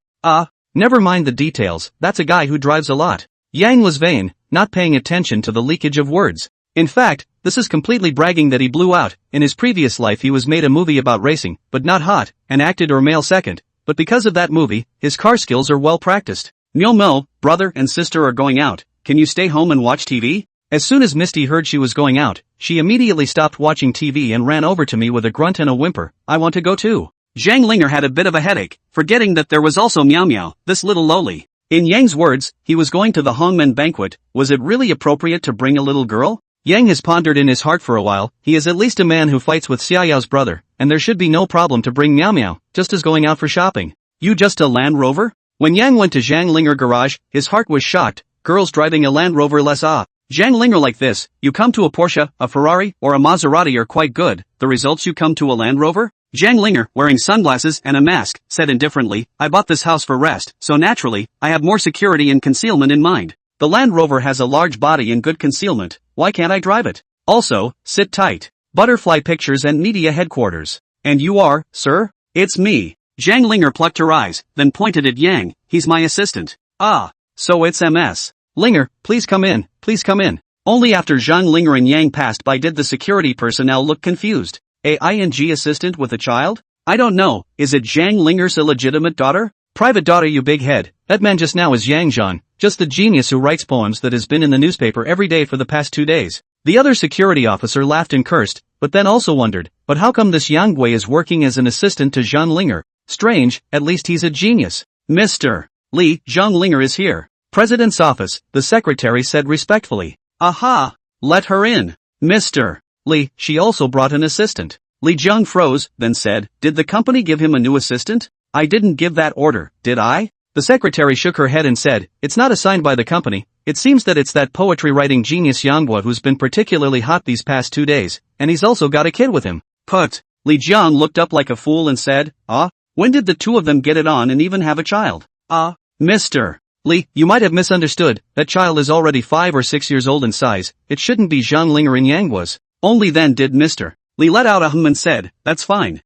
Never mind the details, that's a guy who drives a lot." Yang was vain, not paying attention to the leakage of words. In fact, this is completely bragging that he blew out. In his previous life he was made a movie about racing, but not hot, and acted or male second, but because of that movie, his car skills are well practiced. "Myo, brother and sister are going out, can you stay home and watch TV?" As soon as Misty heard she was going out, she immediately stopped watching TV and ran over to me with a grunt and a whimper, "I want to go too." Zhang Linger had a bit of a headache, forgetting that there was also Meow Meow, this little lowly. In Yang's words, he was going to the Hongmen banquet. Was it really appropriate to bring a little girl? Yang has pondered in his heart for a while. He is at least a man who fights with Xiaoyao's brother, and there should be no problem to bring Miao Miao, just as going out for shopping. You just a Land Rover? When Yang went to Zhang Linger garage, his heart was shocked. Girls driving a Land Rover less Zhang Linger like this, you come to a Porsche, a Ferrari, or a Maserati are quite good. The results you come to a Land Rover? Zhang Linger, wearing sunglasses and a mask, said indifferently, I bought this house for rest, so naturally, I have more security and concealment in mind. The Land Rover has a large body and good concealment. Why can't I drive it? Also, sit tight. Butterfly Pictures and Media Headquarters. And you are, sir? It's me. Zhang Linger plucked her eyes, then pointed at Yang. He's my assistant. Ah, so it's MS. Linger, please come in, please come in. Only after Zhang Linger and Yang passed by did the security personnel look confused. A ING assistant with a child? I don't know, is it Zhang Linger's illegitimate daughter? Private daughter, you big head. That man just now is Yang Zhan, just the genius who writes poems that has been in the newspaper every day for the past 2 days. The other security officer laughed and cursed, but then also wondered, but how come this Yang Gui is working as an assistant to Zhang Linger? Strange, at least he's a genius. Mr. Li, Zhang Linger is here. President's office, the secretary said respectfully. Aha! Let her in. Mr. Li, she also brought an assistant. Li Jiang froze, then said, did the company give him a new assistant? I didn't give that order, did I? The secretary shook her head and said, it's not assigned by the company. It seems that it's that poetry-writing genius Yanghua who's been particularly hot these past 2 days, and he's also got a kid with him. Put. Li Jiang looked up like a fool and said, when did the two of them get it on and even have a child? Mr. Li, you might have misunderstood, that child is already 5 or 6 years old in size, it shouldn't be Zhang Linger and Yang was. Only then did Mr. Li let out a hum and said, that's fine.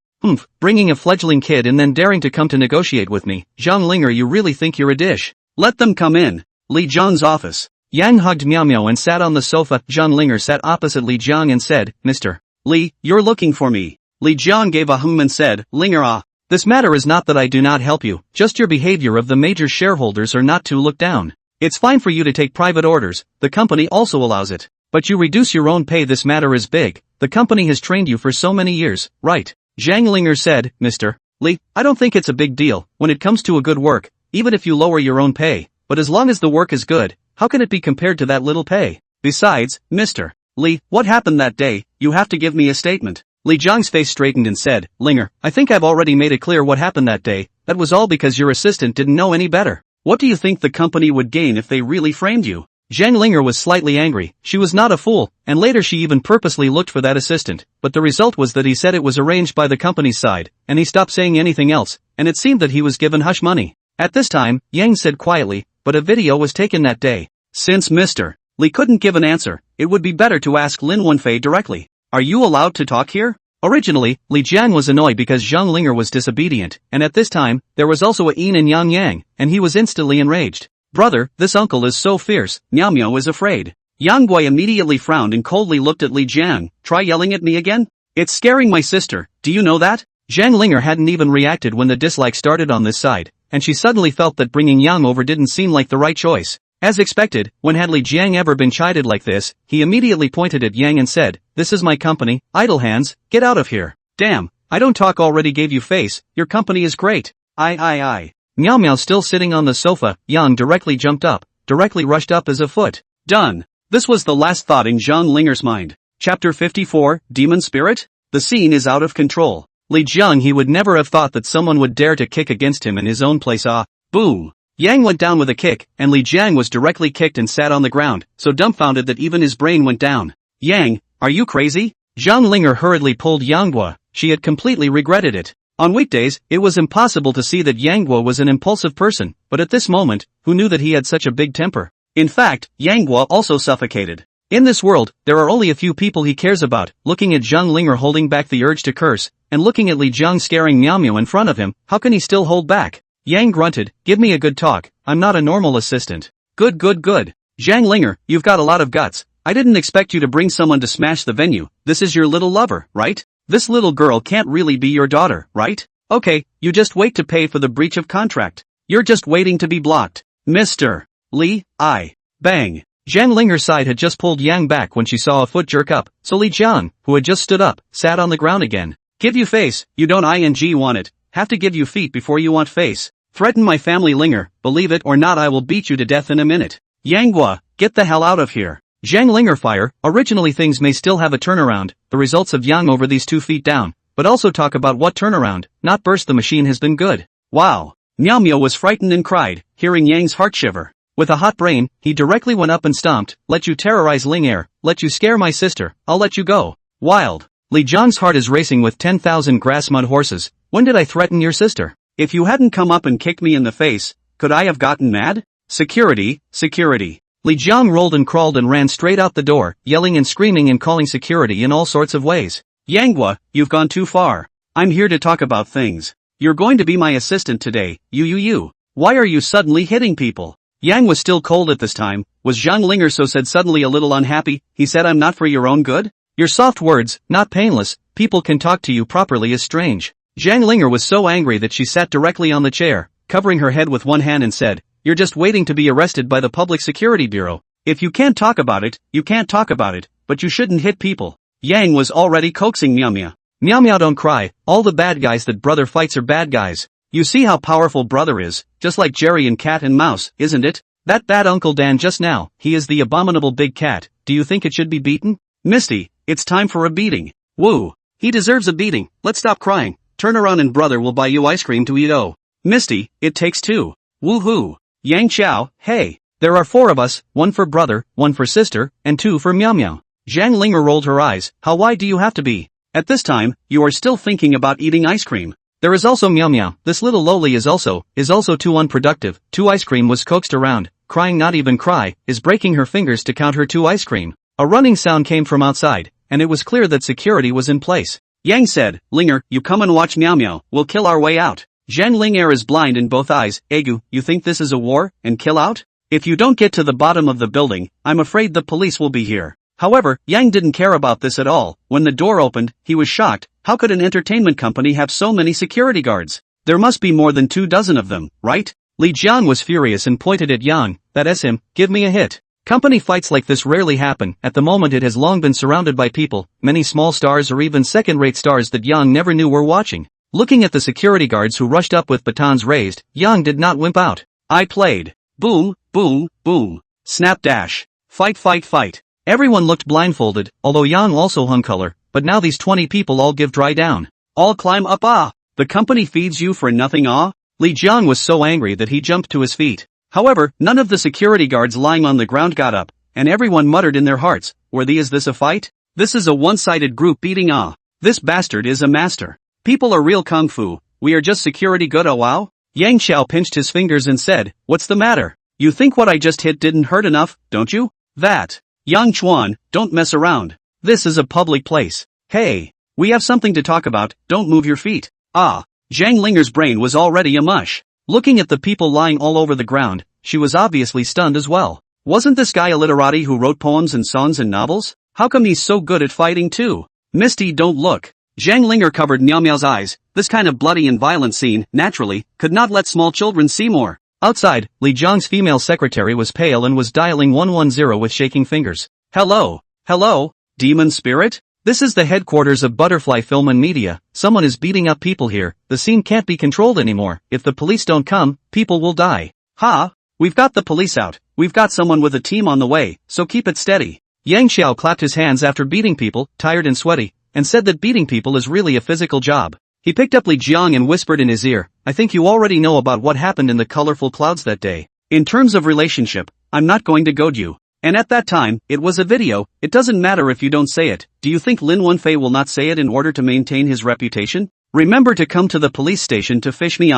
Bringing a fledgling kid and then daring to come to negotiate with me, Zhang Linger, you really think you're a dish? Let them come in. Li Jiang's office. Yang hugged Miao Miao and sat on the sofa. Zhang Linger sat opposite Li Jiang and said, Mr. Li, you're looking for me. Li Jiang gave a hum and said, Linger this matter is not that I do not help you, just your behavior of the major shareholders are not to look down. It's fine for you to take private orders, the company also allows it. But you reduce your own pay, this matter is big, the company has trained you for so many years, right? Zhang Linger said, Mr. Li, I don't think it's a big deal, when it comes to a good work, even if you lower your own pay, but as long as the work is good, how can it be compared to that little pay? Besides, Mr. Li, what happened that day, you have to give me a statement. Li Jiang's face straightened and said, Linger, I think I've already made it clear what happened that day, that was all because your assistant didn't know any better. What do you think the company would gain if they really framed you? Zhang Linger was slightly angry, she was not a fool, and later she even purposely looked for that assistant, but the result was that he said it was arranged by the company's side, and he stopped saying anything else, and it seemed that he was given hush money. At this time, Yang said quietly, but a video was taken that day. Since Mr. Li couldn't give an answer, it would be better to ask Lin Wenfei directly. Are you allowed to talk here? Originally, Li Jiang was annoyed because Zhang Linger was disobedient, and at this time, there was also a yin and yang yang, and he was instantly enraged. Brother, this uncle is so fierce, Miao Miao is afraid. Yang Gui immediately frowned and coldly looked at Li Jiang. Try yelling at me again? It's scaring my sister, do you know that? Zhang Linger hadn't even reacted when the dislike started on this side, and she suddenly felt that bringing Yang over didn't seem like the right choice. As expected, when had Li Jiang ever been chided like this, he immediately pointed at Yang and said, this is my company, idle hands, get out of here. Damn, I don't talk already gave you face, your company is great. I. Miao Miao still sitting on the sofa, Yang directly jumped up, directly rushed up as a foot. Done. This was the last thought in Zhang Linger's mind. Chapter 54, Demon Spirit? The scene is out of control. Li Jiang, he would never have thought that someone would dare to kick against him in his own place. Boom. Yang went down with a kick, and Li Jiang was directly kicked and sat on the ground, so dumbfounded that even his brain went down. Yang, are you crazy? Zhang Linger hurriedly pulled Yanghua, she had completely regretted it. On weekdays, it was impossible to see that Yanghua was an impulsive person, but at this moment, who knew that he had such a big temper? In fact, Yanghua also suffocated. In this world, there are only a few people he cares about. Looking at Zhang Linger holding back the urge to curse, and looking at Li Jiang scaring Miao Miao in front of him, how can he still hold back? Yang grunted, give me a good talk, I'm not a normal assistant. Good. Zhang Linger, you've got a lot of guts. I didn't expect you to bring someone to smash the venue. This is your little lover, right? This little girl can't really be your daughter, right? Okay, you just wait to pay for the breach of contract. You're just waiting to be blocked. Mr. Li, Bang. Zhang Linger's side had just pulled Yang back when she saw a foot jerk up, so Li Jiang, who had just stood up, sat on the ground again. Give you face, you don't ing want it, have to give you feet before you want face. Threaten my family Linger, believe it or not I will beat you to death in a minute. Yanghua, get the hell out of here. Zhang Linger fire, originally things may still have a turnaround, the results of Yang over these 2 feet down, but also talk about what turnaround, not burst the machine has been good. Wow. Miao Miao was frightened and cried, hearing Yang's heart shiver. With a hot brain, he directly went up and stomped, let you terrorize Ling Er, let you scare my sister, I'll let you go. Wild. Li Jiang's heart is racing with 10,000 grass mud horses, when did I threaten your sister? If you hadn't come up and kicked me in the face, could I have gotten mad? Security, security. Li Jiang rolled and crawled and ran straight out the door, yelling and screaming and calling security in all sorts of ways. Yanghua, you've gone too far. I'm here to talk about things. You're going to be my assistant today, you. Why are you suddenly hitting people? Yang was still cold at this time. Was Zhang Linger so said suddenly a little unhappy? He said I'm not for your own good? Your soft words, not painless, people can talk to you properly is strange. Zhang Linger was so angry that she sat directly on the chair, covering her head with one hand and said, you're just waiting to be arrested by the Public Security Bureau. If you can't talk about it, you can't talk about it, but you shouldn't hit people. Yang was already coaxing Miao Miao. Miao Miao don't cry, all the bad guys that brother fights are bad guys. You see how powerful brother is, just like Jerry and Cat and Mouse, isn't it? That bad Uncle Dan just now, he is the abominable big cat, do you think it should be beaten? Misty, it's time for a beating. Woo. He deserves a beating, let's stop crying. Turn around and brother will buy you ice cream to eat. Oh. Misty, it takes 2. Woohoo. Yang Xiao, hey. There are 4 of us, 1 for brother, 1 for sister, and 2 for Miao Miao. Zhang Linger rolled her eyes, how wide do you have to be? At this time, you are still thinking about eating ice cream. There is also Miao Miao, this little lowly is also too unproductive, 2 ice cream was coaxed around, crying not even cry, is breaking her fingers to count her 2 ice cream. A running sound came from outside, and it was clear that security was in place. Yang said, Linger, you come and watch Miao Miao, we'll kill our way out. Zhang Linger is blind in both eyes, Egu, you think this is a war, and kill out? If you don't get to the bottom of the building, I'm afraid the police will be here. However, Yang didn't care about this at all. When the door opened, he was shocked. How could an entertainment company have so many security guards? There must be more than 2 dozen of them, right? Li Jian was furious and pointed at Yang, that's him, give me a hit. Company fights like this rarely happen, at the moment it has long been surrounded by people, many small stars or even second-rate stars that Yang never knew were watching. Looking at the security guards who rushed up with batons raised, Yang did not wimp out. I played. Boom, boom, boom. Snap dash. Fight fight fight. Everyone looked blindfolded, although Yang also hung color, but now these 20 people all give dry down. All climb up the company feeds you for nothing Li Jian was so angry that he jumped to his feet. However, none of the security guards lying on the ground got up, and everyone muttered in their hearts, is this a fight? This is a one-sided group beating This bastard is a master. People are real kung fu, we are just security good wow? Yang Xiao pinched his fingers and said, what's the matter? You think what I just hit didn't hurt enough, don't you? That. Yang Chuan, don't mess around. This is a public place. Hey. We have something to talk about, don't move your feet. Zhang Linger's brain was already a mush. Looking at the people lying all over the ground, she was obviously stunned as well. Wasn't this guy a literati who wrote poems and songs and novels? How come he's so good at fighting too? Misty, don't look. Zhang Linger covered Miao Miao's eyes. This kind of bloody and violent scene, naturally, could not let small children see more. Outside, Li Jiang's female secretary was pale and was dialing 110 with shaking fingers. Hello? Hello? Demon spirit? This is the headquarters of Butterfly Film and Media. Someone is beating up people here. The scene can't be controlled anymore. If the police don't come, people will die. We've got the police out. We've got someone with a team on the way, so keep it steady. Yang Xiao clapped his hands after beating people, tired and sweaty, and said that beating people is really a physical job. He picked up Li Jiang and whispered in his ear, I think you already know about what happened in the colorful clouds that day. In terms of relationship, I'm not going to goad you. And at that time, it was a video, it doesn't matter if you don't say it. Do you think Lin Wenfei will not say it in order to maintain his reputation? Remember to come to the police station to fish me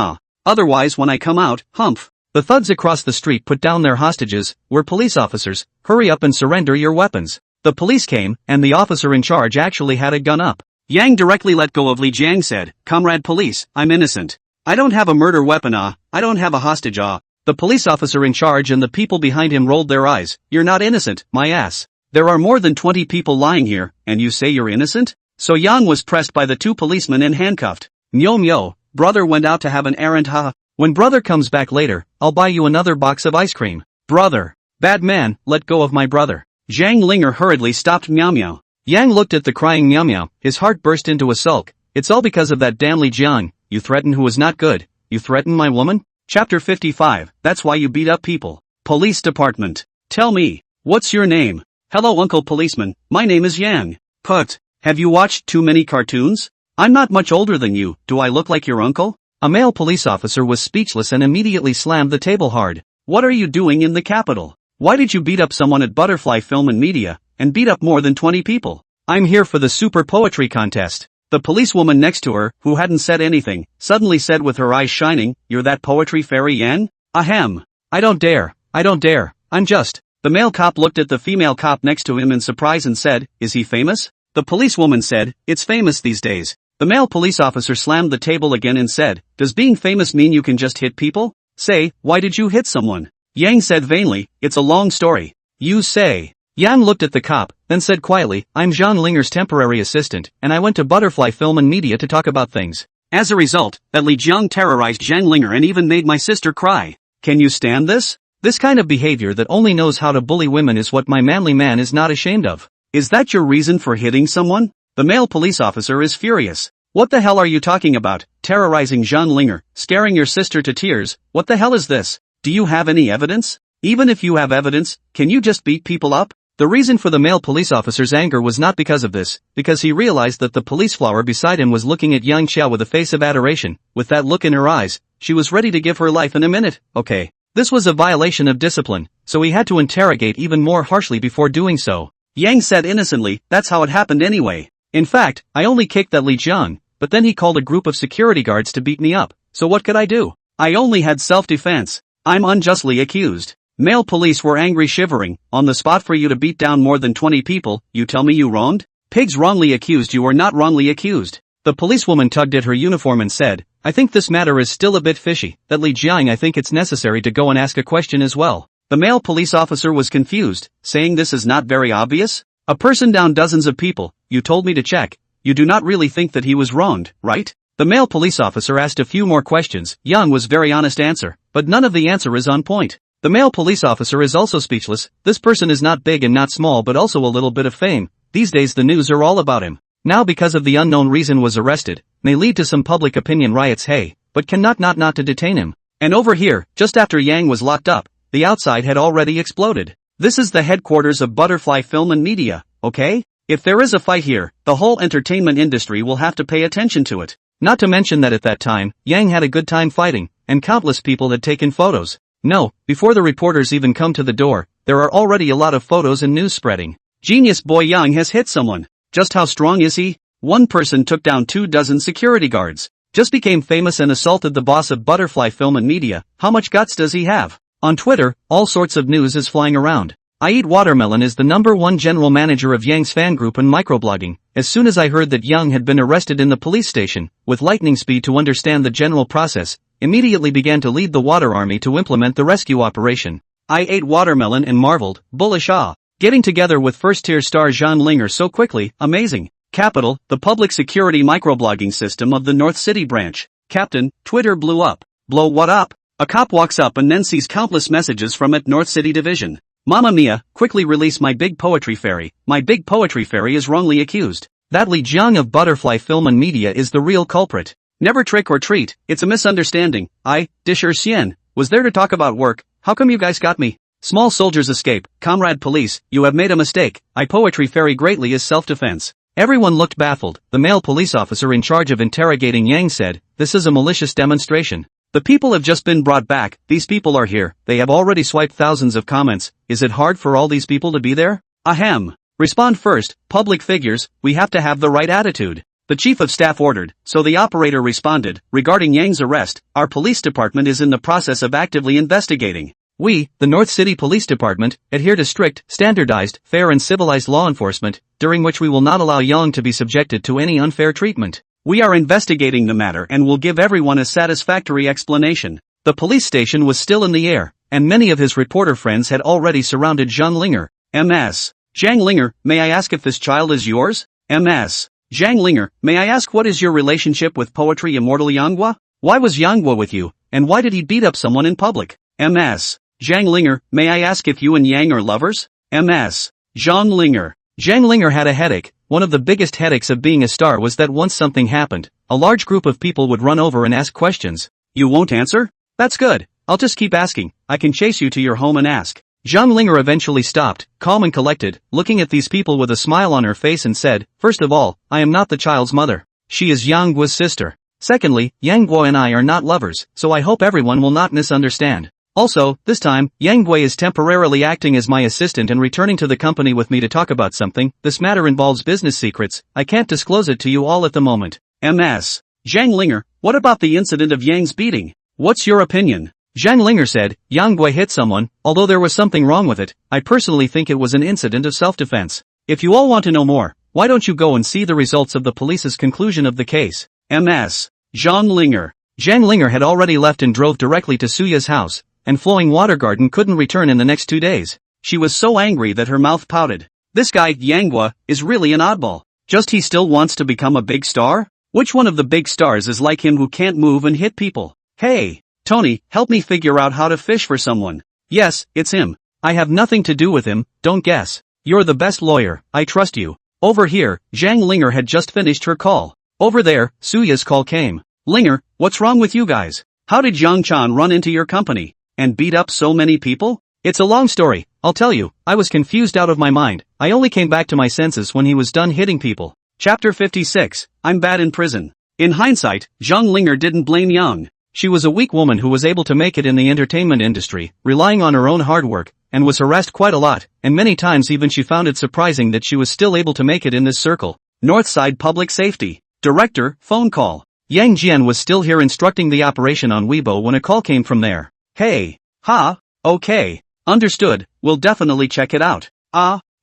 Otherwise when I come out, humph. The thugs across the street put down their hostages, we're police officers, hurry up and surrender your weapons. The police came, and the officer in charge actually had a gun up. Yang directly let go of Li Jiang said, Comrade police, I'm innocent. I don't have a murder weapon I don't have a hostage The police officer in charge and the people behind him rolled their eyes. You're not innocent, my ass. There are more than 20 people lying here, and you say you're innocent? So Yang was pressed by the 2 policemen and handcuffed. Myo, brother went out to have an errand When brother comes back later, I'll buy you another box of ice cream. Brother. Bad man, let go of my brother. Zhang Linger hurriedly stopped Miao Miao. Yang looked at the crying Miao Miao, his heart burst into a sulk. It's all because of that damn Li Jiang. You threaten who is not good. You threaten my woman? Chapter 55, That's Why You Beat Up People. Police Department. Tell me, what's your name? Hello Uncle Policeman, my name is Yang. Put, have you watched too many cartoons? I'm not much older than you, do I look like your uncle? A male police officer was speechless and immediately slammed the table hard. What are you doing in the Capitol? Why did you beat up someone at Butterfly Film and Media, and beat up more than 20 people? I'm here for the super poetry contest. The policewoman next to her, who hadn't said anything, suddenly said with her eyes shining, You're that poetry fairy Yang? Ahem. I don't dare, I'm just. The male cop looked at the female cop next to him in surprise and said, Is he famous? The policewoman said, It's famous these days. The male police officer slammed the table again and said, Does being famous mean you can just hit people? Say, why did you hit someone? Yang said vainly, It's a long story. You say. Yang looked at the cop, then said quietly, I'm Jean Linger's temporary assistant, and I went to Butterfly Film and Media to talk about things. As a result, that Li Jiang terrorized Zhang Linger and even made my sister cry. Can you stand this? This kind of behavior that only knows how to bully women is what my manly man is not ashamed of. Is that your reason for hitting someone? The male police officer is furious. What the hell are you talking about? Terrorizing Jean Linger, scaring your sister to tears, what the hell is this? Do you have any evidence? Even if you have evidence, can you just beat people up? The reason for the male police officer's anger was not because of this, because he realized that the police flower beside him was looking at Yang Xiao with a face of adoration. With that look in her eyes, she was ready to give her life in a minute. Okay. This was a violation of discipline, so he had to interrogate even more harshly before doing so. Yang said innocently, That's how it happened anyway. In fact, I only kicked that Li Jiang, but then he called a group of security guards to beat me up, so what could I do? I only had self-defense. I'm unjustly accused. Male police were angry, shivering. On the spot for you to beat down more than 20 people, you tell me you wronged? Pigs wrongly accused you are not wrongly accused. The policewoman tugged at her uniform and said, I think this matter is still a bit fishy. That Li Jiang, I think it's necessary to go and ask a question as well. The male police officer was confused, saying this is not very obvious? A person down dozens of people, you told me to check. You do not really think that he was wronged, right? The male police officer asked a few more questions. Yang was very honest answer, but none of the answer is on point. The male police officer is also speechless. This person is not big and not small but also a little bit of fame. These days the news are all about him. Now because of the unknown reason was arrested, may lead to some public opinion riots but cannot not to detain him. And over here, just after Yang was locked up, the outside had already exploded. This is the headquarters of Butterfly Film and Media, okay? If there is a fight here, the whole entertainment industry will have to pay attention to it. Not to mention that at that time, Yang had a good time fighting, and countless people had taken photos. No, before the reporters even come to the door, there are already a lot of photos and news spreading. Genius boy Yang has hit someone. Just how strong is he? One person took down 24 security guards. Just became famous and assaulted the boss of Butterfly Film and Media. How much guts does he have? On Twitter, all sorts of news is flying around. I Eat Watermelon is the #1 general manager of Yang's fan group and microblogging. As soon as I heard that Yang had been arrested in the police station, with lightning speed to understand the general process, immediately began to lead the water army to implement the rescue operation. I ate watermelon and marveled, bullish awe. Getting together with first-tier star Jean Linger so quickly, amazing. Capital, the public security microblogging system of the North City branch. Captain, Twitter blew up. Blow what up? A cop walks up and then sees countless messages from at North City division. Mamma mia, quickly release my big poetry fairy. My big poetry fairy is wrongly accused. That Li Jiang of Butterfly Film and Media is the real culprit. Never trick or treat, it's a misunderstanding. I, Disher Xian, was there to talk about work. How come you guys got me? Small soldiers escape. Comrade police, you have made a mistake. I poetry fairy greatly is self-defense. Everyone looked baffled. The male police officer in charge of interrogating Yang said, this is a malicious demonstration. The people have just been brought back. These people are here. They have already swiped thousands of comments. Is it hard for all these people to be there? Ahem. Respond first, public figures, we have to have the right attitude. The chief of staff ordered, so the operator responded, regarding Yang's arrest, our police department is in the process of actively investigating. We, the North City Police Department, adhere to strict, standardized, fair and civilized law enforcement, during which we will not allow Yang to be subjected to any unfair treatment. We are investigating the matter and will give everyone a satisfactory explanation. The police station was still in the air, and many of his reporter friends had already surrounded Zhang Linger. Ms. Zhang Linger, may I ask if this child is yours? Ms. Zhang Linger, may I ask what is your relationship with poetry immortal Yanghua? Why was Yanghua with you, and why did he beat up someone in public? Ms. Zhang Linger, may I ask if you and Yang are lovers? Ms. Zhang Linger. Zhang Linger had a headache. One of the biggest headaches of being a star was that once something happened, a large group of people would run over and ask questions. You won't answer? That's good. I'll just keep asking. I can chase you to your home and ask. Zhang Linger eventually stopped, calm and collected, looking at these people with a smile on her face and said, "First of all, I am not the child's mother. She is Yang Guo's sister. Secondly, Yang Guo and I are not lovers, so I hope everyone will not misunderstand. Also, this time, Yang Guo is temporarily acting as my assistant and returning to the company with me to talk about something. This matter involves business secrets. I can't disclose it to you all at the moment." MS. Zhang Linger, what about the incident of Yang's beating? What's your opinion? Zhang Linger said, Yang Guo hit someone, although there was something wrong with it. I personally think it was an incident of self-defense. If you all want to know more, why don't you go and see the results of the police's conclusion of the case? MS. Zhang Linger. Zhang Linger had already left and drove directly to Suya's house, and Flowing Water Garden couldn't return in the next 2 days. She was so angry that her mouth pouted. This guy, Yang Guo, is really an oddball. Just he still wants to become a big star? Which one of the big stars is like him who can't move and hit people? Hey, Tony, help me figure out how to fish for someone. Yes, it's him. I have nothing to do with him, don't guess. You're the best lawyer, I trust you. Over here, Zhang Linger had just finished her call. Over there, Suya's call came. Linger, what's wrong with you guys? How did Zhang Chan run into your company and beat up so many people? It's a long story, I'll tell you. I was confused out of my mind. I only came back to my senses when he was done hitting people. Chapter 56, I'm bad in prison. In hindsight, Zhang Linger didn't blame Yang. She was a weak woman who was able to make it in the entertainment industry, relying on her own hard work, and was harassed quite a lot, and many times even she found it surprising that she was still able to make it in this circle. Northside Public Safety. Director, phone call. Yang Jian was still here instructing the operation on Weibo when a call came from there. Hey. Ha. Okay. Understood, we'll definitely check it out.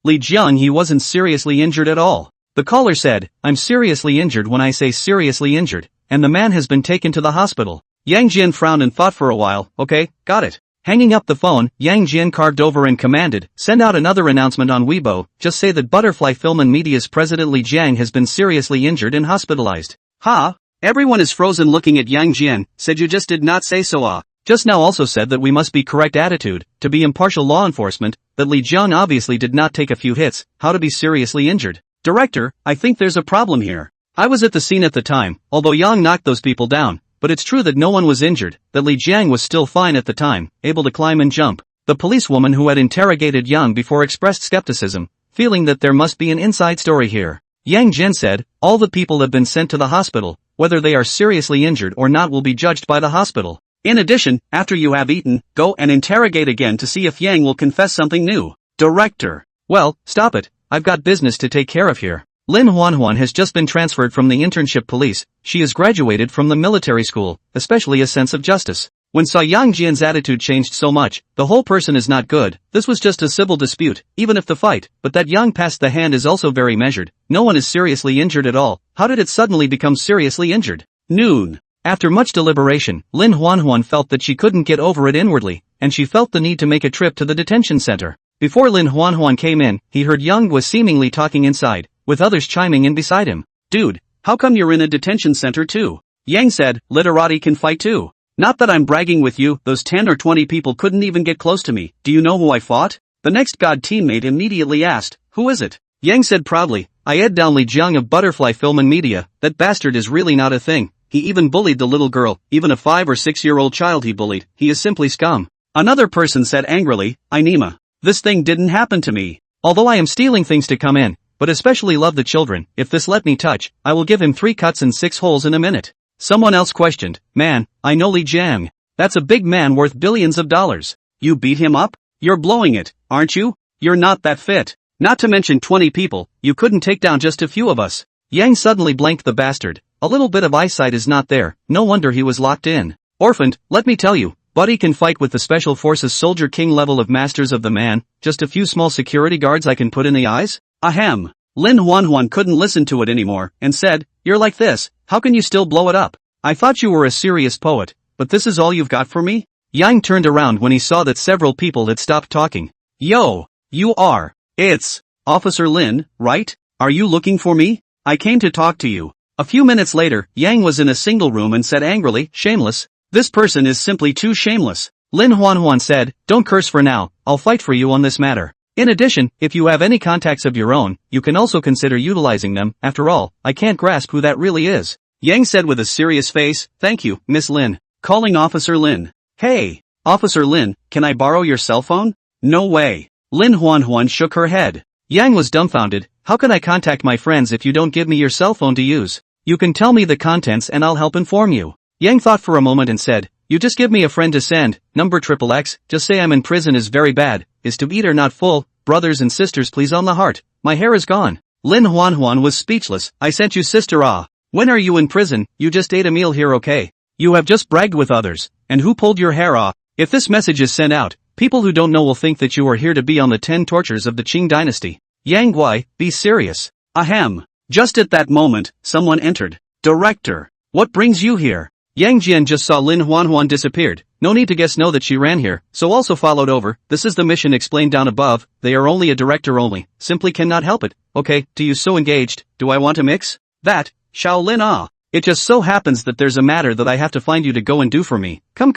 Li Jiang, he wasn't seriously injured at all. The caller said, I'm seriously injured when I say seriously injured, and the man has been taken to the hospital. Yang Jian frowned and thought for a while. Okay, got it. Hanging up the phone, Yang Jian carved over and commanded, send out another announcement on Weibo, just say that Butterfly Film and Media's president Li Jiang has been seriously injured and hospitalized. Ha? Everyone is frozen looking at Yang Jian, said you just did not say so. Just now also said that we must be correct attitude, to be impartial law enforcement, that Li Jiang obviously did not take a few hits, how to be seriously injured. Director, I think there's a problem here. I was at the scene at the time, although Yang knocked those people down. But it's true that no one was injured, that Li Jiang was still fine at the time, able to climb and jump. The policewoman who had interrogated Yang before expressed skepticism, feeling that there must be an inside story here. Yang Jian said, all the people have been sent to the hospital, whether they are seriously injured or not will be judged by the hospital. In addition, after you have eaten, go and interrogate again to see if Yang will confess something new. Director. Well, stop it, I've got business to take care of here. Lin Huanhuan has just been transferred from the internship police. She has graduated from the military school, especially a sense of justice. When Sa Yang Jian's attitude changed so much, the whole person is not good. This was just a civil dispute, even if the fight, but that Yang passed the hand is also very measured. No one is seriously injured at all. How did it suddenly become seriously injured? Noon. After much deliberation, Lin Huanhuan felt that she couldn't get over it inwardly, and she felt the need to make a trip to the detention center. Before Lin Huanhuan came in, he heard Yang was seemingly talking inside, with others chiming in beside him. Dude, how come you're in a detention center too? Yang said, literati can fight too. Not that I'm bragging with you, those 10 or 20 people couldn't even get close to me. Do you know who I fought? The next god teammate immediately asked, who is it? Yang said proudly, I ed down Li Jiang of Butterfly Film and Media. That bastard is really not a thing. He even bullied the little girl, even a 5 or 6-year-old child he bullied. He is simply scum. Another person said angrily, Inema. This thing didn't happen to me. Although I am stealing things to come in, but especially love the children, if this let me touch, I will give him 3 cuts and 6 holes in a minute. Someone else questioned, man, I know Li Jiang. That's a big man worth billions of dollars. You beat him up? You're blowing it, aren't you? You're not that fit. Not to mention 20 people, you couldn't take down just a few of us. Yang suddenly blanked the bastard. A little bit of eyesight is not there, no wonder he was locked in. Orphaned, let me tell you, Buddy can fight with the Special Forces Soldier King level of Masters of the Man, just a few small security guards I can put in the eyes? Ahem. Lin Huanhuan couldn't listen to it anymore, and said, you're like this, how can you still blow it up? I thought you were a serious poet, but this is all you've got for me? Yang turned around when he saw that several people had stopped talking. Yo, you are. It's Officer Lin, right? Are you looking for me? I came to talk to you. A few minutes later, Yang was in a single room and said angrily, shameless. This person is simply too shameless. Lin Huanhuan said, don't curse for now, I'll fight for you on this matter. In addition, if you have any contacts of your own, you can also consider utilizing them. After all, I can't grasp who that really is. Yang said with a serious face, thank you, Miss Lin. Calling Officer Lin. Hey, Officer Lin, can I borrow your cell phone? No way. Lin Huan shook her head. Yang was dumbfounded. How can I contact my friends if you don't give me your cell phone to use? You can tell me the contents and I'll help inform you. Yang thought for a moment and said, you just give me a friend to send, number XXX, just say I'm in prison is very bad, is to eat or not full, brothers and sisters please on the heart, my hair is gone. Lin Huan was speechless. I sent you sister When are you in prison? You just ate a meal here okay? You have just bragged with others, and who pulled your hair If this message is sent out, people who don't know will think that you are here to be on the 10 tortures of the Qing dynasty. Yang Guai, be serious. Ahem. Just at that moment, someone entered. Director. What brings you here? Yang Jian just saw Lin Huan disappeared. No need to guess that she ran here, so also followed over. This is the mission explained down above. They are only a director only. Simply cannot help it. Okay, do you so engaged? Do I want to mix? That, Shaolin It just so happens that there's a matter that I have to find you to go and do for me. Come,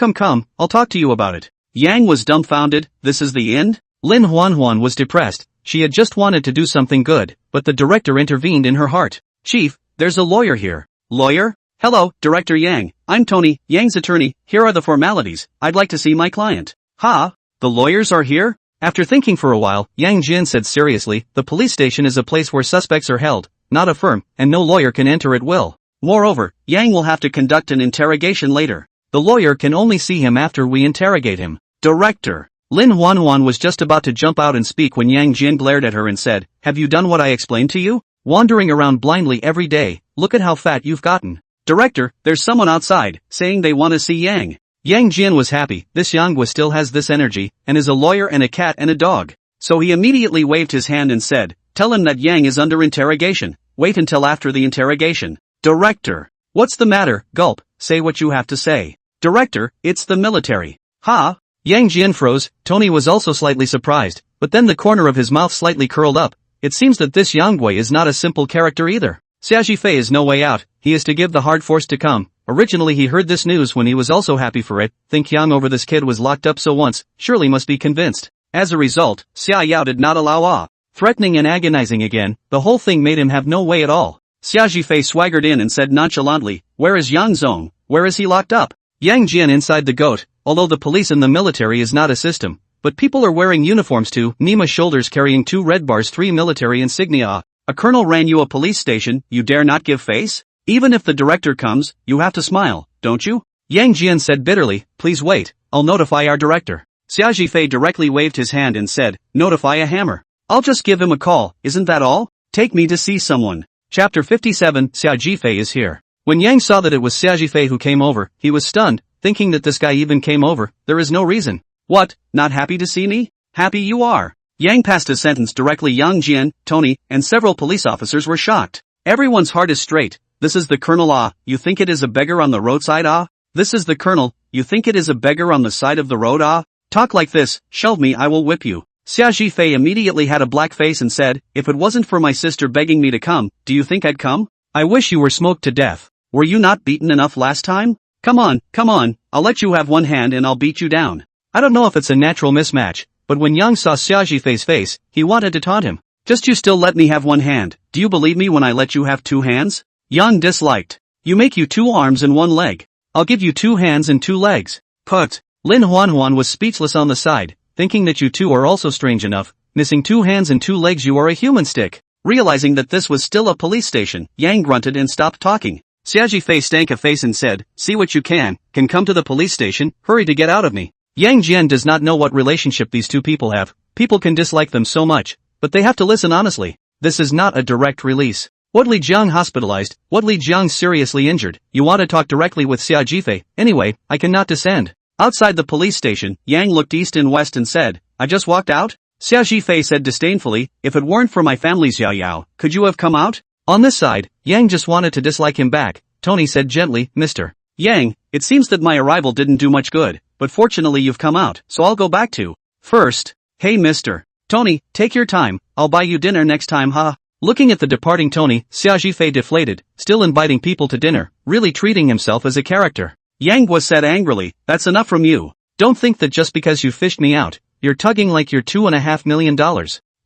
I'll talk to you about it. Yang was dumbfounded. This is the end? Lin Huan was depressed. She had just wanted to do something good, but the director intervened in her heart. Chief, there's a lawyer here. Lawyer? Hello, Director Yang. I'm Tony, Yang's attorney. Here are the formalities. I'd like to see my client. Ha? The lawyers are here? After thinking for a while, Yang Jin said seriously, the police station is a place where suspects are held, not a firm, and no lawyer can enter at will. Moreover, Yang will have to conduct an interrogation later. The lawyer can only see him after we interrogate him. Director. Lin Huan was just about to jump out and speak when Yang Jin glared at her and said, have you done what I explained to you? Wandering around blindly every day, look at how fat you've gotten. Director, there's someone outside, saying they want to see Yang. Yang Jian was happy. This Yang still has this energy, and is a lawyer and a cat and a dog. So he immediately waved his hand and said, tell him that Yang is under interrogation. Wait until after the interrogation. Director. What's the matter? Gulp, say what you have to say. Director, it's the military. Ha? Yang Jian froze. Tony was also slightly surprised, but then the corner of his mouth slightly curled up. It seems that this Yang Gui is not a simple character either. Xia Zhifei is no way out. He is to give the hard force to come. Originally he heard this news when he was also happy for it. Think Yang over this kid was locked up so once, surely must be convinced. As a result, Xia Yao did not allow threatening and agonizing again. The whole thing made him have no way at all. Xia Zhifei swaggered in and said nonchalantly, where is Yang Zong? Where is he locked up? Yang Jian inside the goat. Although the police and the military is not a system, but people are wearing uniforms too. Nima shoulders carrying 2 red bars, 3 military insignia. A colonel ran you a police station, you dare not give face? Even if the director comes, you have to smile, don't you? Yang Jian said bitterly, please wait, I'll notify our director. Xia Zhifei directly waved his hand and said, notify a hammer. I'll just give him a call, isn't that all? Take me to see someone. Chapter 57, Xia Zhifei is here. When Yang saw that it was Xia Zhifei who came over, he was stunned, thinking that this guy even came over. There is no reason. What, not happy to see me? Happy you are. Yang passed a sentence directly. Yang Jian, Tony, and several police officers were shocked. Everyone's heart is straight. This is the colonel. You think it is a beggar on the roadside? This is the colonel. You think it is a beggar on the side of the road? Talk like this, shove me, I will whip you. Xia Zhifei immediately had a black face and said, if it wasn't for my sister begging me to come, do you think I'd come? I wish you were smoked to death. Were you not beaten enough last time? Come on, I'll let you have one hand and I'll beat you down. I don't know if it's a natural mismatch, but when Yang saw Xia Zhifei's face, he wanted to taunt him. Just you still let me have one hand. Do you believe me when I let you have 2 hands? Yang disliked. You make you 2 arms and 1 leg. I'll give you 2 hands and 2 legs. Put. Lin Huan was speechless on the side, thinking that you two are also strange enough. Missing 2 hands and 2 legs, you are a human stick. Realizing that this was still a police station, Yang grunted and stopped talking. Xia Zhifei stank a face and said, see what you can come to the police station, hurry to get out of me. Yang Jian does not know what relationship these 2 people have. People can dislike them so much, but they have to listen honestly. This is not a direct release. What Li Jiang hospitalized? What Li Jiang seriously injured? You want to talk directly with Xia Zhifei? Anyway, I cannot descend. Outside the police station, Yang looked east and west and said, I just walked out? Xia Zhifei said disdainfully, if it weren't for my family Xiao Yao, could you have come out? On this side, Yang just wanted to dislike him back. Tony said gently, Mr. Yang, it seems that my arrival didn't do much good, but fortunately you've come out, so I'll go back to. First. Hey Mr. Tony, take your time, I'll buy you dinner next time, ha. Looking at the departing Tony, Xia Zhifei deflated, still inviting people to dinner, really treating himself as a character. Yang was said angrily, that's enough from you. Don't think that just because you fished me out, you're tugging like you're $2.5 million.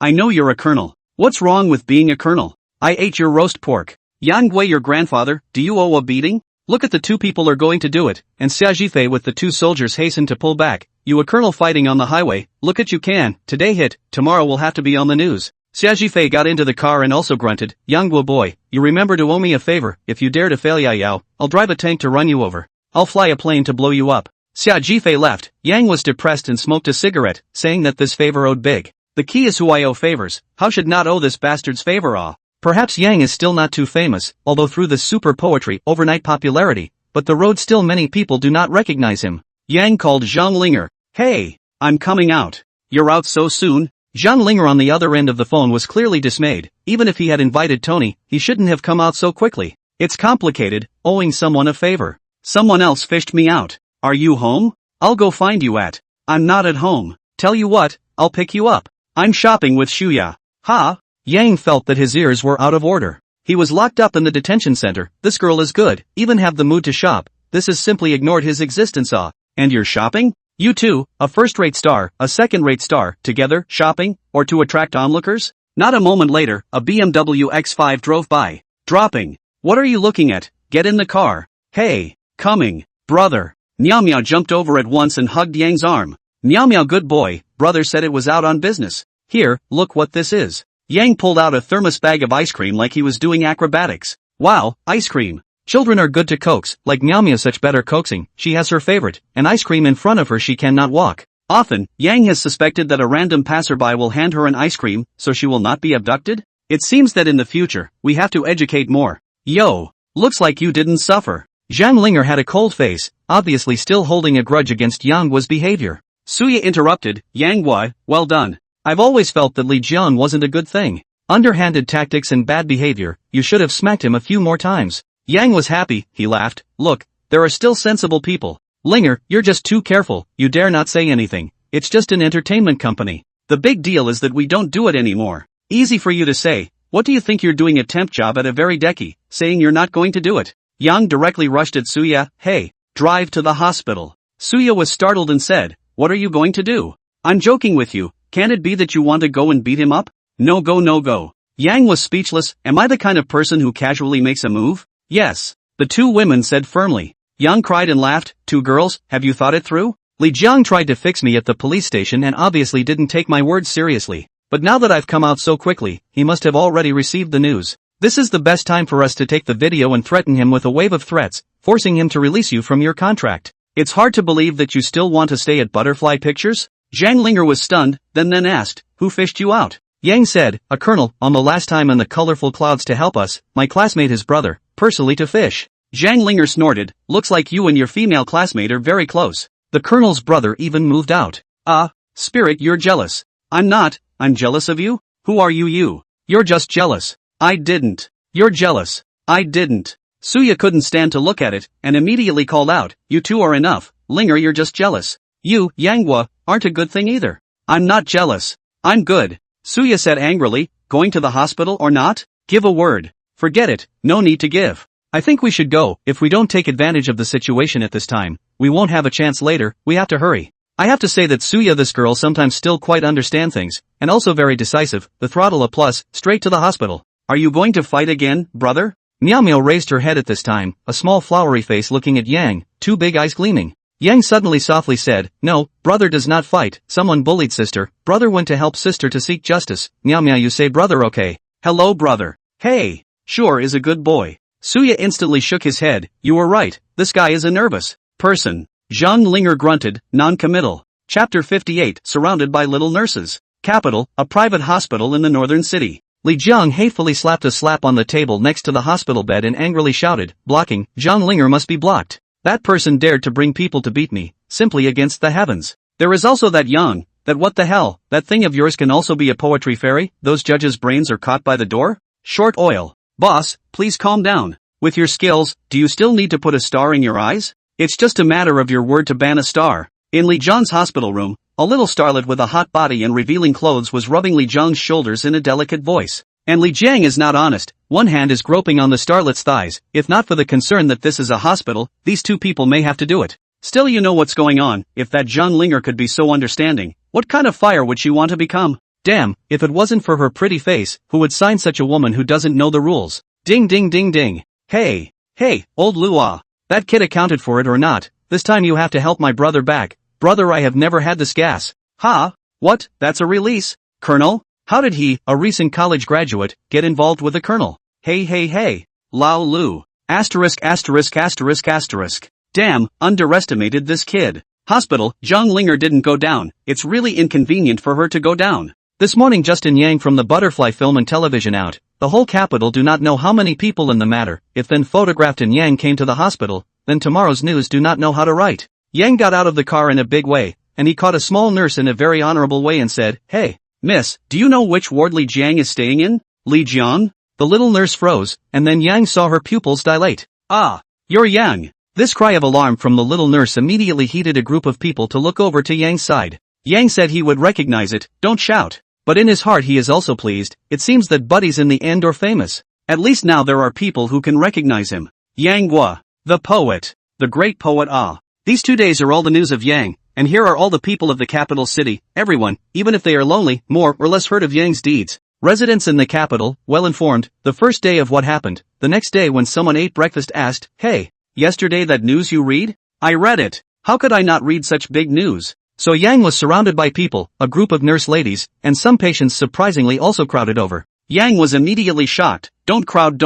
I know you're a colonel. What's wrong with being a colonel? I ate your roast pork. Yang Gui, your grandfather, do you owe a beating? Look at the two people are going to do it, and Xia Jifei with the two soldiers hastened to pull back. You a colonel fighting on the highway, look at you can, today hit, tomorrow will have to be on the news. Xia Jifei got into the car and also grunted, Yang Guo boy, you remember to owe me a favor, if you dare to fail Yao, I'll drive a tank to run you over. I'll fly a plane to blow you up. Xia Jifei left. Yang was depressed and smoked a cigarette, saying that this favor owed big. The key is who I owe favors, how should not owe this bastard's favor ah? Perhaps Yang is still not too famous, although through the super poetry overnight popularity, but the road still many people do not recognize him. Yang called Zhang Linger. Hey, I'm coming out. You're out so soon? Zhang Linger on the other end of the phone was clearly dismayed. Even if he had invited Tony, he shouldn't have come out so quickly. It's complicated, owing someone a favor. Someone else fished me out. Are you home? I'll go find you at. I'm not at home. Tell you what, I'll pick you up. I'm shopping with Shuya. Ha? Yang felt that his ears were out of order. He was locked up in the detention center. This girl is good, even have the mood to shop. This has simply ignored his existence ah. And you're shopping? You too, a first-rate star, a second-rate star, together, shopping, or to attract onlookers? Not a moment later, a BMW X5 drove by. Dropping. What are you looking at? Get in the car. Hey, coming, brother. Miao Miao jumped over at once and hugged Yang's arm. Miao Miao good boy, brother said it was out on business. Here, look what this is. Yang pulled out a thermos bag of ice cream like he was doing acrobatics. Wow, ice cream. Children are good to coax, like Miao Miao such better coaxing, she has her favorite, an ice cream in front of her she cannot walk. Often, Yang has suspected that a random passerby will hand her an ice cream, so she will not be abducted? It seems that in the future, we have to educate more. Yo, looks like you didn't suffer. Zhang Linger had a cold face, obviously still holding a grudge against Yang Guo's behavior. Suya interrupted, Yang Guo, well done. I've always felt that Li Jian wasn't a good thing. Underhanded tactics and bad behavior, you should have smacked him a few more times. Yang was happy, he laughed, look, there are still sensible people. Linger, you're just too careful, you dare not say anything, it's just an entertainment company. The big deal is that we don't do it anymore. Easy for you to say, what do you think you're doing a temp job at a very decky, saying you're not going to do it? Yang directly rushed at Suya, hey, drive to the hospital. Suya was startled and said, what are you going to do? I'm joking with you, can it be that you want to go and beat him up? No go no go. Yang was speechless, am I the kind of person who casually makes a move? Yes. The two women said firmly. Yang cried and laughed, two girls, have you thought it through? Li Jiang tried to fix me at the police station and obviously didn't take my words seriously. But now that I've come out so quickly, he must have already received the news. This is the best time for us to take the video and threaten him with a wave of threats, forcing him to release you from your contract. It's hard to believe that you still want to stay at Butterfly Pictures? Zhang Linger was stunned, then asked, who fished you out? Yang said, a colonel, on the last time in the colorful clouds to help us, my classmate his brother, personally to fish. Zhang Linger snorted, looks like you and your female classmate are very close. The colonel's brother even moved out. Spirit you're jealous. I'm not, I'm jealous of you? Who are you? You're just jealous. I didn't. You're jealous. I didn't. Suya couldn't stand to look at it, and immediately called out, you two are enough, Linger you're just jealous. You, Yang Guo, aren't a good thing either. I'm not jealous. I'm good. Suya said angrily, going to the hospital or not? Give a word. Forget it, no need to give. I think we should go, if we don't take advantage of the situation at this time, we won't have a chance later, we have to hurry. I have to say that Suya this girl sometimes still quite understand things, and also very decisive, the throttle a plus, straight to the hospital. Are you going to fight again, brother? Miao Miao raised her head at this time, a small flowery face looking at Yang, two big eyes gleaming. Yang suddenly softly said, no, brother does not fight, someone bullied sister, brother went to help sister to seek justice. Miao Miao you say brother okay. Hello brother. Hey, sure is a good boy. Suya instantly shook his head, you were right, this guy is a nervous person. Zhang Linger grunted, non-committal. Chapter 58, surrounded by little nurses. Capital, a private hospital in the northern city. Li Jiang hatefully slapped a slap on the table next to the hospital bed and angrily shouted, blocking, Zhang Linger must be blocked. That person dared to bring people to beat me, simply against the heavens. There is also that Yang, that what the hell, that thing of yours can also be a poetry fairy, those judges' brains are caught by the door? Short oil. Boss, please calm down. With your skills, do you still need to put a star in your eyes? It's just a matter of your word to ban a star. In Li Jiang's hospital room, a little starlet with a hot body and revealing clothes was rubbing Li Jiang's shoulders in a delicate voice. And Li Jiang is not honest, one hand is groping on the starlet's thighs, if not for the concern that this is a hospital, these two people may have to do it. Still you know what's going on, if that Zhang Linger could be so understanding, what kind of fire would she want to become? Damn, if it wasn't for her pretty face, who would sign such a woman who doesn't know the rules? Ding ding ding ding. Hey, old Lua. That kid accounted for it or not, this time you have to help my brother back. Brother, I have never had this gas. Ha? What? That's a release? Colonel? How did he, a recent college graduate, get involved with the colonel? Hey. Lao Lu. Asterisk. Damn, underestimated this kid. Hospital, Zhang Linger didn't go down. It's really inconvenient for her to go down. This morning Justin Yang from the Butterfly Film and Television out. The whole capital do not know how many people in the matter. If then photographed and Yang came to the hospital, then tomorrow's news do not know how to write. Yang got out of the car in a big way, and he caught a small nurse in a very honorable way and said, "Hey, miss, do you know which ward Li Jiang is staying in?" Li Jiang? The little nurse froze, and then Yang saw her pupils dilate. Ah, you're Yang. This cry of alarm from the little nurse immediately heated a group of people to look over to Yang's side. Yang said he would recognize it, don't shout. But in his heart he is also pleased. It seems that Buddy's in the end or famous. At least now there are people who can recognize him. Yang Gua, the poet. The great poet Ah. These 2 days are all the news of Yang, and here are all the people of the capital city, everyone, even if they are lonely, more or less heard of Yang's deeds. Residents in the capital, well informed, the first day of what happened, the next day when someone ate breakfast asked, "Hey, yesterday that news you read? I read it. How could I not read such big news?" So Yang was surrounded by people, a group of nurse ladies, and some patients surprisingly also crowded over. Yang was immediately shocked. Don't crowd.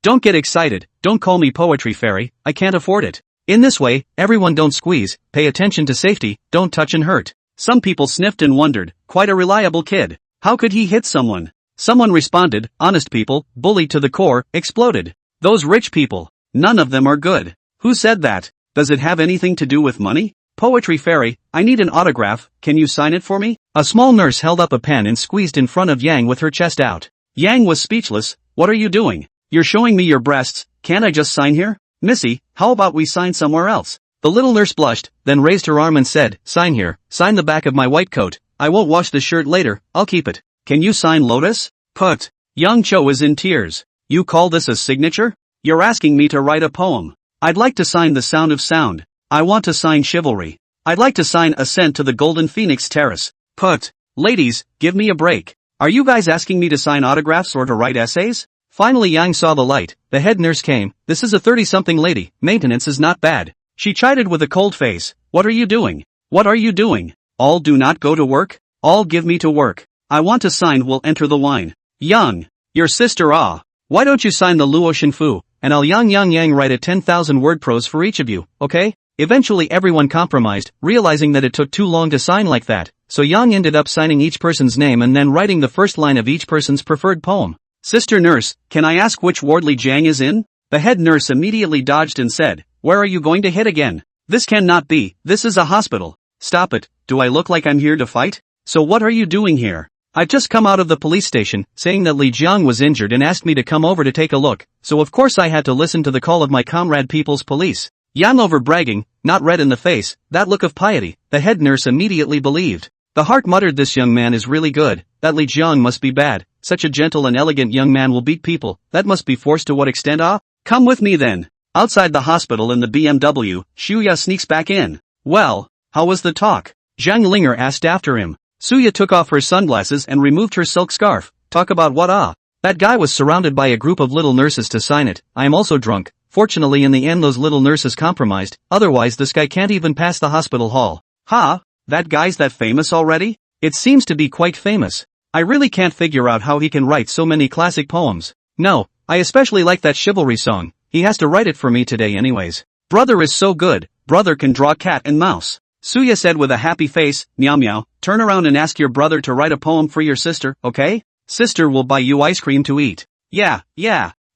Don't get excited, don't call me poetry fairy, I can't afford it. In this way, everyone don't squeeze, pay attention to safety, don't touch and hurt. Some people sniffed and wondered, quite a reliable kid. How could he hit someone? Someone responded, honest people, bullied to the core, exploded. Those rich people, none of them are good. Who said that? Does it have anything to do with money? Poetry fairy, I need an autograph, can you sign it for me? A small nurse held up a pen and squeezed in front of Yang with her chest out. Yang was speechless. What are you doing? You're showing me your breasts, can't I just sign here? Missy, how about we sign somewhere else? The little nurse blushed, then raised her arm and said, sign here, sign the back of my white coat. I won't wash the shirt later, I'll keep it. Can you sign Lotus? Put. Yang Cho is in tears. You call this a signature? You're asking me to write a poem. I'd like to sign The Sound of Sound. I want to sign Chivalry. I'd like to sign Ascent to the Golden Phoenix Terrace. Put. Ladies, give me a break. Are you guys asking me to sign autographs or to write essays? Finally Yang saw the light. The head nurse came. This is a 30-something lady. Maintenance is not bad. She chided with a cold face. What are you doing? What are you doing? All do not go to work? All give me to work. I want to sign will enter the wine. Yang. Your sister Ah. Why don't you sign the Luo Shinfu, and I'll Yang write a 10,000 word prose for each of you, okay? Eventually everyone compromised, realizing that it took too long to sign like that, so Yang ended up signing each person's name and then writing the first line of each person's preferred poem. Sister nurse, can I ask which ward Li Jiang is in? The head nurse immediately dodged and said, where are you going to hit again? This cannot be, this is a hospital. Stop it, do I look like I'm here to fight? So what are you doing here? I've just come out of the police station, saying that Li Jiang was injured and asked me to come over to take a look, so of course I had to listen to the call of my comrade People's Police. Yang over bragging, not red in the face, that look of piety, the head nurse immediately believed. The heart muttered this young man is really good, that Li Jiang must be bad, such a gentle and elegant young man will beat people, that must be forced to what extent ah? Come with me then. Outside the hospital in the BMW, Shuya sneaks back in. Well, how was the talk? Zhang Linger asked after him. Suya took off her sunglasses and removed her silk scarf. Talk about what ah? That guy was surrounded by a group of little nurses to sign it. I am also drunk. Fortunately in the end those little nurses compromised, otherwise this guy can't even pass the hospital hall. Ha? That guy's that famous already? It seems to be quite famous. I really can't figure out how he can write so many classic poems. No, I especially like that chivalry song. He has to write it for me today anyways. Brother is so good, brother can draw cat and mouse. Suya said with a happy face, meow meow, turn around and ask your brother to write a poem for your sister, okay? Sister will buy you ice cream to eat. Yeah.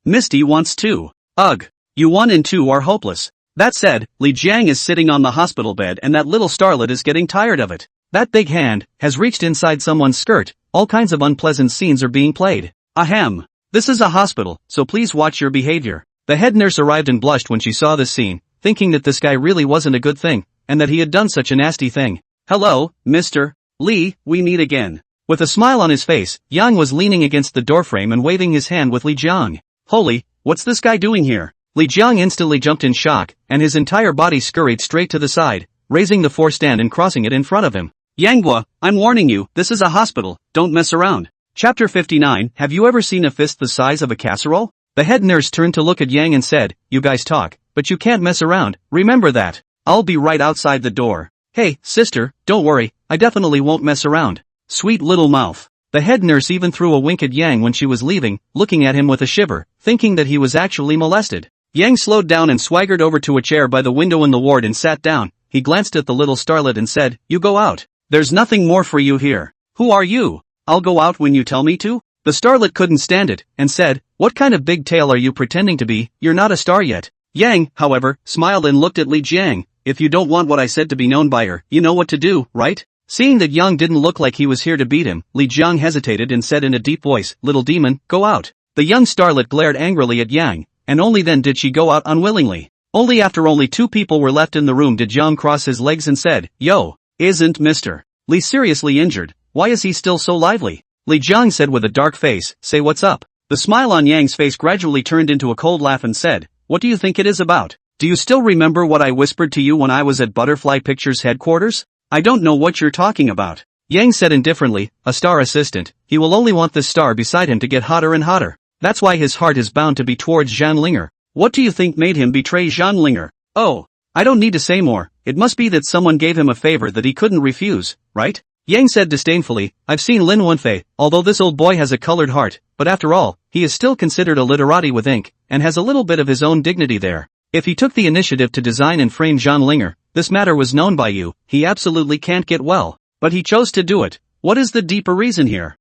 Misty wants to. Ugh. You 1 and 2 are hopeless. That said, Li Jiang is sitting on the hospital bed and that little starlet is getting tired of it. That big hand has reached inside someone's skirt, all kinds of unpleasant scenes are being played. Ahem. This is a hospital, so please watch your behavior. The head nurse arrived and blushed when she saw this scene, thinking that this guy really wasn't a good thing, and that he had done such a nasty thing. Hello, Mr. Li, we meet again. With a smile on his face, Yang was leaning against the doorframe and waving his hand with Li Jiang. Holy, what's this guy doing here? Li Jiang instantly jumped in shock, and his entire body scurried straight to the side, raising the floor stand and crossing it in front of him. Yanghua, I'm warning you, this is a hospital, don't mess around. Chapter 59, have you ever seen a fist the size of a casserole? The head nurse turned to look at Yang and said, you guys talk, but but you can't mess around, remember that. I'll be right outside the door. Hey, sister, don't worry, I definitely won't mess around. Sweet little mouth. The head nurse even threw a wink at Yang when she was leaving, looking at him with a shiver, thinking that he was actually molested. Yang slowed down and swaggered over to a chair by the window in the ward and sat down. He glanced at the little starlet and said, "You go out. There's nothing more for you here." "Who are you? I'll go out when you tell me to?" The starlet couldn't stand it, and said, "What kind of big tail are you pretending to be? You're not a star yet." Yang, however, smiled and looked at Li Jiang. "If you don't want what I said to be known by her, you know what to do, right?" Seeing that Yang didn't look like he was here to beat him, Li Jiang hesitated and said in a deep voice, "Little demon, go out." The young starlet glared angrily at Yang, and only then did she go out unwillingly. Only after only 2 people were left in the room did Yang cross his legs and said, "Yo, isn't Mr. Li seriously injured? Why is he still so lively?" Li Jiang said with a dark face, "Say what's up." The smile on Yang's face gradually turned into a cold laugh and said, "What do you think it is about? Do you still remember what I whispered to you when I was at Butterfly Pictures headquarters?" "I don't know what you're talking about." Yang said indifferently, "A star assistant, he will only want this star beside him to get hotter and hotter. That's why his heart is bound to be towards Jean Linger. What do you think made him betray Jean Linger? Oh, I don't need to say more, it must be that someone gave him a favor that he couldn't refuse, right?" Yang said disdainfully, "I've seen Lin Wenfei, although this old boy has a colored heart, but after all, he is still considered a literati with ink, and has a little bit of his own dignity there. If he took the initiative to design and frame Jean Linger, this matter was known by you, he absolutely can't get well. But he chose to do it. What is the deeper reason here?"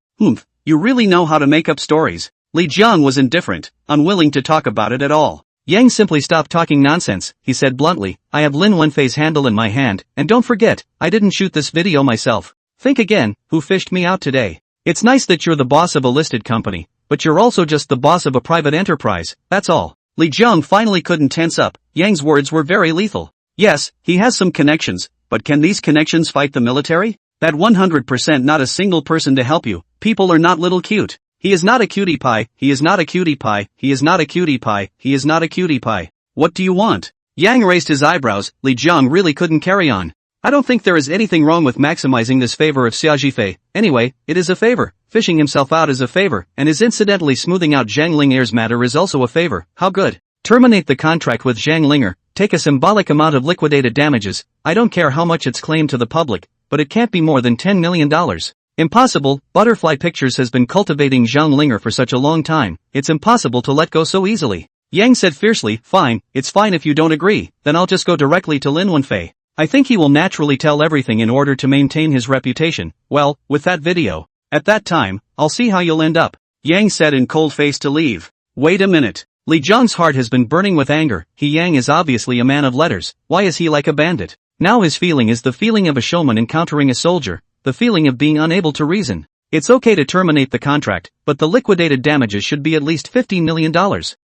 You really know how to make up stories." Li Jiang was indifferent, unwilling to talk about it at all. Yang simply stopped talking nonsense, he said bluntly, "I have Lin Wenfei's handle in my hand, and don't forget, I didn't shoot this video myself. Think again, who fished me out today? It's nice that you're the boss of a listed company, but you're also just the boss of a private enterprise, that's all." Li Jiang finally couldn't tense up. Yang's words were very lethal. Yes, he has some connections, but can these connections fight the military? That 100% not a single person to help you. People are not little cute. He is not a cutie pie, he is not a cutie pie, he is not a cutie pie, he is not a cutie pie. What do you want? Yang raised his eyebrows. Li Jiang really couldn't carry on. "I don't think there is anything wrong with maximizing this favor of Xia Jifei. Anyway, it is a favor. Fishing himself out is a favor, and his incidentally smoothing out Zhang Linger's matter is also a favor. How good? Terminate the contract with Zhang Linger, take a symbolic amount of liquidated damages. I don't care how much it's claimed to the public, but it can't be more than $10 million. Impossible. Butterfly Pictures has been cultivating Zhang Linger for such a long time, it's impossible to let go so easily." Yang said fiercely, "Fine, it's fine if you don't agree, then I'll just go directly to Lin Wenfei. I think he will naturally tell everything in order to maintain his reputation, well, with that video. At that time, I'll see how you'll end up." Yang said in cold face to leave. Wait a minute. Li Jiang's heart has been burning with anger. Yang is obviously a man of letters. Why is he like a bandit? Now his feeling is the feeling of a showman encountering a soldier, the feeling of being unable to reason. It's okay to terminate the contract, but the liquidated damages should be at least $15 million.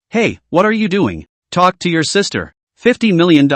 Hey, what are you doing? Talk to your sister. $50 million.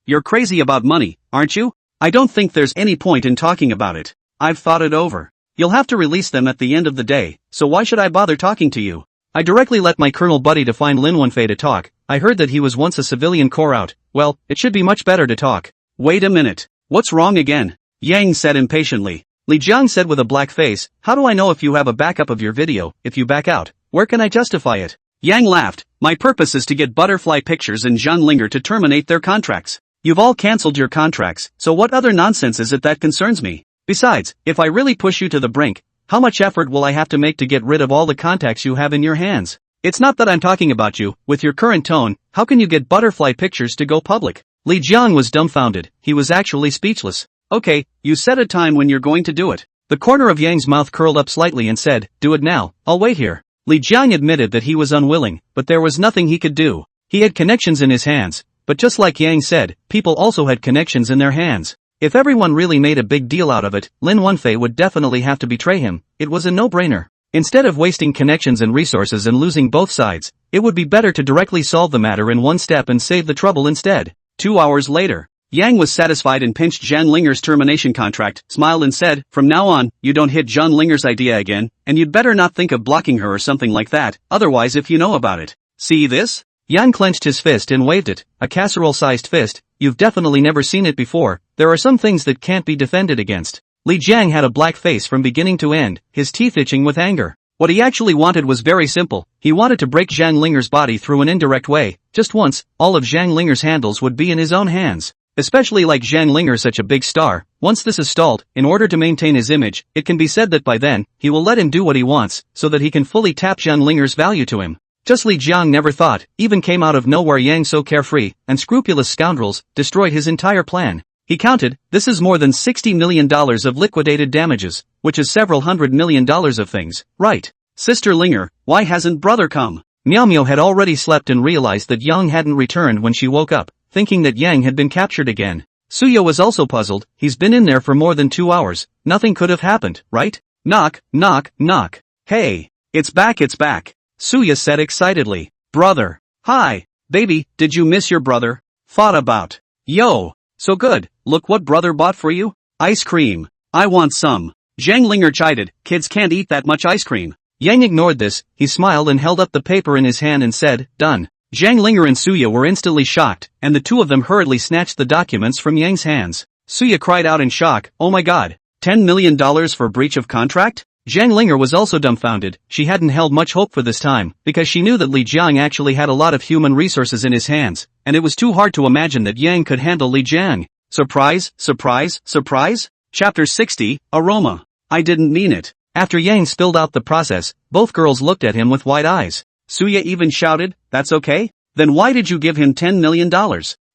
You're crazy about money, aren't you? I don't think there's any point in talking about it. I've thought it over. You'll have to release them at the end of the day, so why should I bother talking to you? I directly let my colonel buddy to find Lin Wenfei to talk. I heard that he was once a civilian corps out. Well, it should be much better to talk. Wait a minute. What's wrong again? Yang said impatiently. Li Jiang said with a black face, "How do I know if you have a backup of your video? If you back out, where can I justify it?" Yang laughed. "My purpose is to get Butterfly Pictures and Jean Linger to terminate their contracts. You've all cancelled your contracts, so what other nonsense is it that concerns me? Besides, if I really push you to the brink, how much effort will I have to make to get rid of all the contacts you have in your hands? It's not that I'm talking about you. With your current tone, how can you get Butterfly Pictures to go public?" Li Jiang was dumbfounded. He was actually speechless. "Okay, you set a time when you're going to do it." The corner of Yang's mouth curled up slightly and said, "Do it now, I'll wait here." Li Jiang admitted that he was unwilling, but there was nothing he could do. He had connections in his hands, but just like Yang said, people also had connections in their hands. If everyone really made a big deal out of it, Lin Wenfei would definitely have to betray him. It was a no-brainer. Instead of wasting connections and resources and losing both sides, it would be better to directly solve the matter in one step and save the trouble instead. 2 hours later, Yang was satisfied and pinched Jean Linger's termination contract, smiled and said, "From now on, you don't hit Jean Linger's idea again, and you'd better not think of blocking her or something like that, otherwise if you know about it. See this?" Yang clenched his fist and waved it, a casserole-sized fist. "You've definitely never seen it before. There are some things that can't be defended against." Li Jiang had a black face from beginning to end, his teeth itching with anger. What he actually wanted was very simple. He wanted to break Zhang Linger's body through an indirect way. Just once, all of Zhang Linger's handles would be in his own hands. Especially like Zhang Linger, such a big star. Once this is stalled, in order to maintain his image, it can be said that by then, he will let him do what he wants, so that he can fully tap Zhang Linger's value to him. Just Li Jiang never thought, even came out of nowhere Yang so carefree, and scrupulous scoundrels, destroyed his entire plan. He counted, this is more than $60 million of liquidated damages, which is several $100 million of things, right? Sister Linger, why hasn't brother come? Miao Miao had already slept and realized that Yang hadn't returned when she woke up, thinking that Yang had been captured again. Suya was also puzzled. He's been in there for more than 2 hours, nothing could have happened, right? Knock, knock, knock. Hey, it's back, it's back. Suya said excitedly. Brother. Hi, baby, did you miss your brother? Thought about. Yo, so good, look what brother bought for you. Ice cream. I want some. Zhang Linger chided, kids can't eat that much ice cream. Yang ignored this, he smiled and held up the paper in his hand and said, done. Zhang Linger and Suya were instantly shocked, and the two of them hurriedly snatched the documents from Yang's hands. Suya cried out in shock, oh my god, $10 million for breach of contract? Zhang Linger was also dumbfounded. She hadn't held much hope for this time, because she knew that Li Jiang actually had a lot of human resources in his hands, and it was too hard to imagine that Yang could handle Li Jiang. Surprise, surprise, surprise? Chapter 60, Aroma. I didn't mean it. After Yang spilled out the process, both girls looked at him with wide eyes. Suya even shouted, that's okay? Then why did you give him $10 million?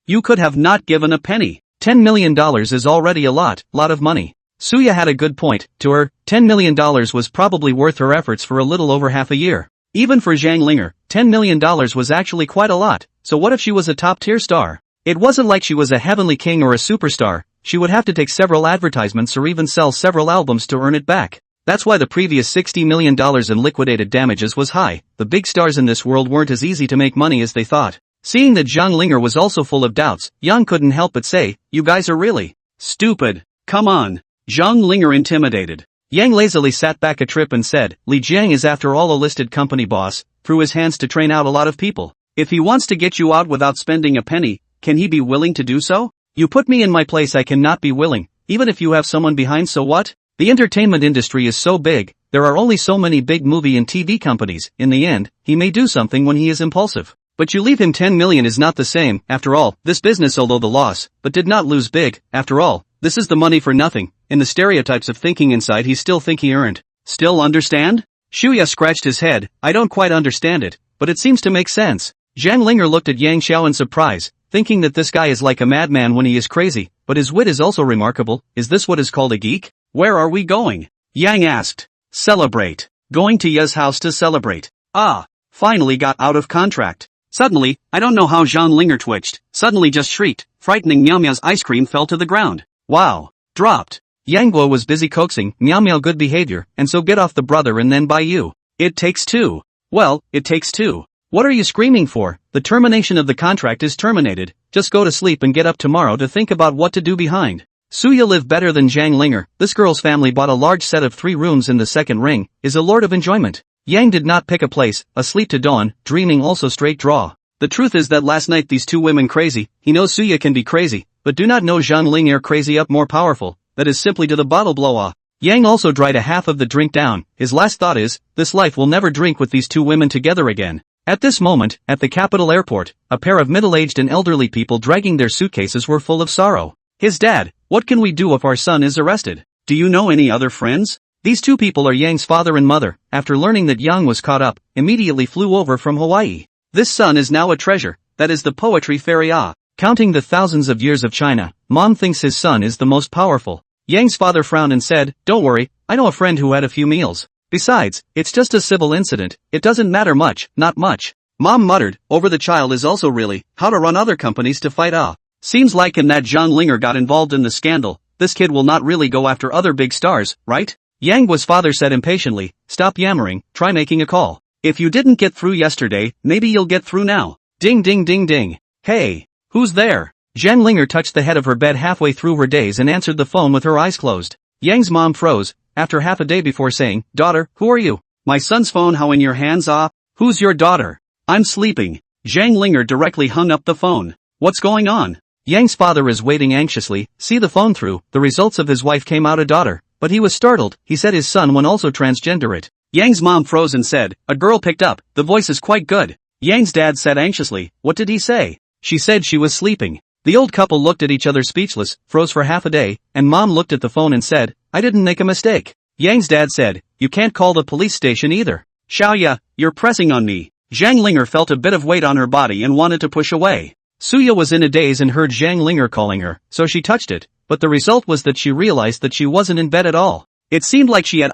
You could have not given a penny. $10 million is already a lot of money. Suya had a good point. To her, $10 million was probably worth her efforts for a little over half a year. Even for Zhang Linger, $10 million was actually quite a lot, so what if she was a top-tier star? It wasn't like she was a heavenly king or a superstar. She would have to take several advertisements or even sell several albums to earn it back. That's why the previous $60 million in liquidated damages was high. The big stars in this world weren't as easy to make money as they thought. Seeing that Zhang Linger was also full of doubts, Yang couldn't help but say, you guys are really stupid. Come on. Zhang Linger intimidated. Yang lazily sat back a trip and said, Li Jiang is after all a listed company boss, through his hands to train out a lot of people. If he wants to get you out without spending a penny, can he be willing to do so? You put me in my place, I cannot be willing, even if you have someone behind, so what? The entertainment industry is so big, there are only so many big movie and TV companies. In the end, he may do something when he is impulsive. But you leave him 10 million is not the same. After all, this business, although the loss, but did not lose big. After all, this is the money for nothing. In the stereotypes of thinking inside, he still think he earned. Still understand? Shuya scratched his head. I don't quite understand it, but it seems to make sense. Zhang Linger looked at Yang Xiao in surprise, thinking that this guy is like a madman when he is crazy, but his wit is also remarkable. Is this what is called a geek? Where are we going? Yang asked. Celebrate. Going to Ye's house to celebrate. Ah, finally got out of contract. Suddenly, I don't know how Zhang Linger twitched, suddenly just shrieked, frightening Miao Miao's ice cream fell to the ground. Wow. Dropped. Yang Guo was busy coaxing Miao Miao good behavior, and so get off the brother and then buy you. It takes two. Well, it takes two. What are you screaming for? The termination of the contract is terminated. Just go to sleep and get up tomorrow to think about what to do behind. Suya lived better than Zhang Linger. This girl's family bought a large set of 3 rooms in the second ring, is a lord of enjoyment. Yang did not pick a place, asleep to dawn, dreaming also straight draw. The truth is that last night these two women crazy, he knows Suya can be crazy, but do not know Zhang Linger crazy up more powerful, that is simply to the bottle blow off. Yang also dried a half of the drink down. His last thought is, this life will never drink with these two women together again. At this moment, at the capital airport, a pair of middle-aged and elderly people dragging their suitcases were full of sorrow. His dad, what can we do if our son is arrested? Do you know any other friends? These two people are Yang's father and mother. After learning that Yang was caught up, immediately flew over from Hawaii. This son is now a treasure, that is the poetry fairy Ah. Counting the thousands of years of China, Mom thinks his son is the most powerful. Yang's father frowned and said, don't worry, I know a friend who had a few meals. Besides, it's just a civil incident, it doesn't matter much, not much. Mom muttered, over the child is also really, how to run other companies to fight Ah. Seems like in that Zhang Linger got involved in the scandal, this kid will not really go after other big stars, right? Yang Guo's father said impatiently, stop yammering, try making a call. If you didn't get through yesterday, maybe you'll get through now. Ding ding ding ding. Hey, who's there? Zhang Linger touched the head of her bed halfway through her days and answered the phone with her eyes closed. Yang's mom froze, after half a day before saying, daughter, who are you? My son's phone, how in your hands Ah? Who's your daughter? I'm sleeping. Zhang Linger directly hung up the phone. What's going on? Yang's father is waiting anxiously, see the phone through, the results of his wife came out a daughter, but he was startled, he said his son would also transgender it. Yang's mom froze and said, a girl picked up, the voice is quite good. Yang's dad said anxiously, what did he say? She said she was sleeping. The old couple looked at each other speechless, froze for half a day, and mom looked at the phone and said, I didn't make a mistake. Yang's dad said, you can't call the police station either. Xiaoya, you're pressing on me. Zhang Linger felt a bit of weight on her body and wanted to push away. Suya was in a daze and heard Zhang Linger calling her, so she touched it, but the result was that she realized that she wasn't in bed at all. It seemed like she had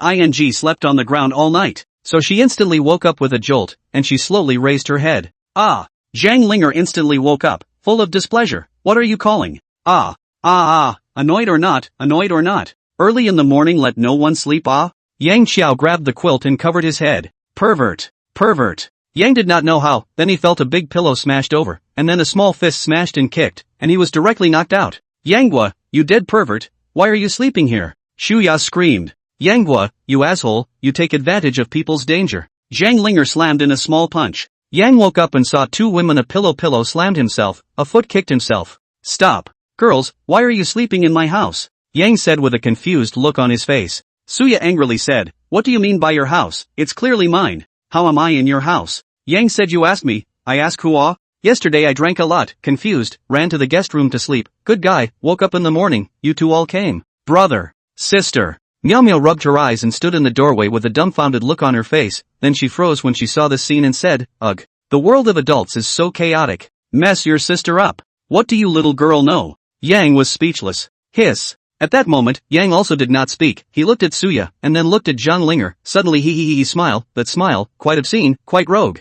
slept on the ground all night, so she instantly woke up with a jolt, and she slowly raised her head. Ah! Zhang Linger instantly woke up, full of displeasure. What are you calling? Annoyed or not, annoyed or not. Early in the morning let no one sleep Yang Xiao grabbed the quilt and covered his head. Pervert. Pervert. Yang did not know how, then he felt a big pillow smashed over, and then a small fist smashed and kicked, and he was directly knocked out. Yanghua, you dead pervert, why are you sleeping here? Shuya screamed. Yanghua, you asshole, you take advantage of people's danger. Zhang Linger slammed in a small punch. Yang woke up and saw two women. A pillow slammed himself, a foot kicked himself. Stop. Girls, why are you sleeping in my house? Yang said with a confused look on his face. Suya angrily said, what do you mean by your house? It's clearly mine. How am I in your house? Yang said you asked me, I ask who Yesterday I drank a lot, confused, ran to the guest room to sleep, good guy, woke up in the morning, you two all came. Brother. Sister. Miao Miao rubbed her eyes and stood in the doorway with a dumbfounded look on her face, then she froze when she saw this scene and said, ugh. The world of adults is so chaotic. Mess your sister up. What do you little girl know? Yang was speechless. Hiss. At that moment, Yang also did not speak. He looked at Suya, and then looked at Zhang Linger. Suddenly he smile, that smile, quite obscene, quite rogue.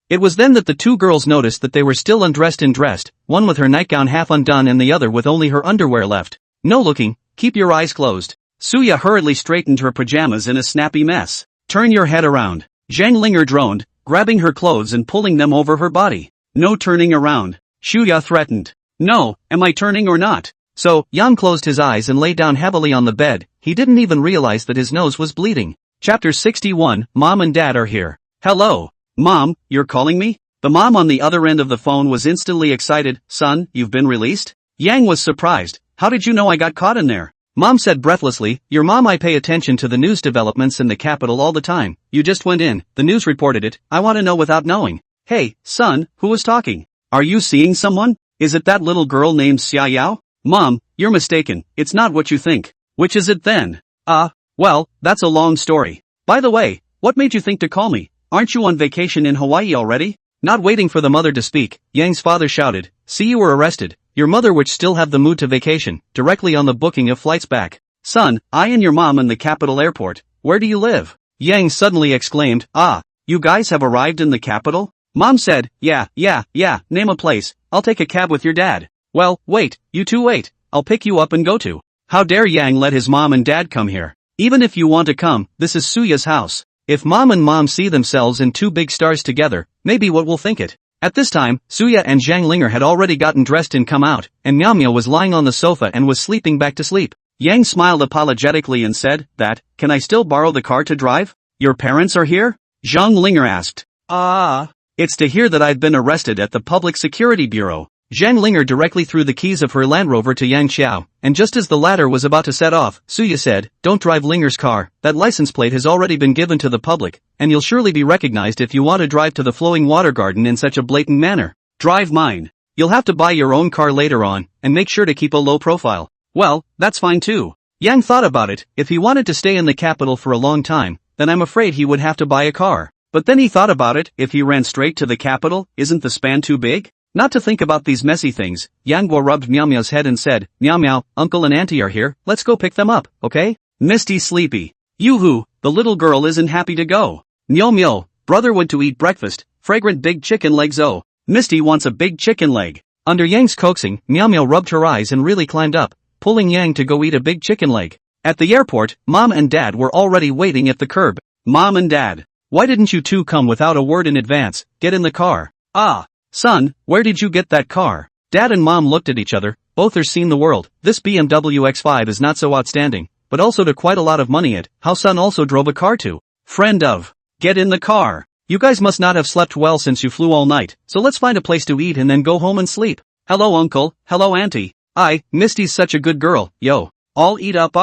It was then that the two girls noticed that they were still undressed and dressed, one with her nightgown half undone and the other with only her underwear left. No looking, keep your eyes closed. Suya hurriedly straightened her pajamas in a snappy mess. Turn your head around. Zhang Linger droned, grabbing her clothes and pulling them over her body. No turning around. Shuya threatened. No, am I turning or not? So, Yang closed his eyes and lay down heavily on the bed. He didn't even realize that his nose was bleeding. Chapter 61, Mom and Dad are here. Hello. Mom, you're calling me? The mom on the other end of the phone was instantly excited. Son, you've been released? Yang was surprised. How did you know I got caught in there? Mom said breathlessly, your mom. I pay attention to the news developments in the capital all the time. You just went in, the news reported it, I want to know without knowing. Hey, son, who was talking? Are you seeing someone? Is it that little girl named Xia Yao? Mom, you're mistaken, it's not what you think. Which is it then? Well, that's a long story. By the way, what made you think to call me? Aren't you on vacation in Hawaii already? Not waiting for the mother to speak, Yang's father shouted, see you were arrested. Your mother which still have the mood to vacation, directly on the booking of flights back. Son, I and your mom in the capital airport, where do you live? Yang suddenly exclaimed, you guys have arrived in the capital? Mom said, yeah, name a place, I'll take a cab with your dad. Well, wait, you two wait, I'll pick you up and go to. How dare Yang let his mom and dad come here? Even if you want to come, this is Suya's house. If mom and mom see themselves in two big stars together, maybe what will think it. At this time, Suya and Zhang Linger had already gotten dressed and come out, and Miao Miao was lying on the sofa and was sleeping back to sleep. Yang smiled apologetically and said, can I still borrow the car to drive? Your parents are here? Zhang Linger asked. It's to hear that I've been arrested at the Public Security Bureau. Zhang Linger directly threw the keys of her Land Rover to Yang Xiao, and just as the latter was about to set off, Suya said, don't drive Linger's car, that license plate has already been given to the public, and you'll surely be recognized if you want to drive to the flowing water garden in such a blatant manner. Drive mine. You'll have to buy your own car later on, and make sure to keep a low profile. Well, that's fine too. Yang thought about it, if he wanted to stay in the capital for a long time, then I'm afraid he would have to buy a car. But then he thought about it, if he ran straight to the capital, isn't the span too big? Not to think about these messy things, Yanghua rubbed Miao Miao's head and said, Miao Miao, uncle and auntie are here, let's go pick them up, okay? Misty sleepy. Yoo-hoo, the little girl isn't happy to go. Miao Miao, brother went to eat breakfast, fragrant big chicken legs Misty wants a big chicken leg. Under Yang's coaxing, Miao Miao rubbed her eyes and really climbed up, pulling Yang to go eat a big chicken leg. At the airport, Mom and Dad were already waiting at the curb. Mom and Dad, why didn't you two come without a word in advance? Get in the car. Son, where did you get that car? Dad and Mom looked at each other, both are seen the world. This BMW X5 is not so outstanding, but also to quite a lot of money how son also drove a car too. Friend of. Get in the car. You guys must not have slept well since you flew all night, so let's find a place to eat and then go home and sleep. Hello uncle, hello auntie. Misty's such a good girl, yo. I'll eat up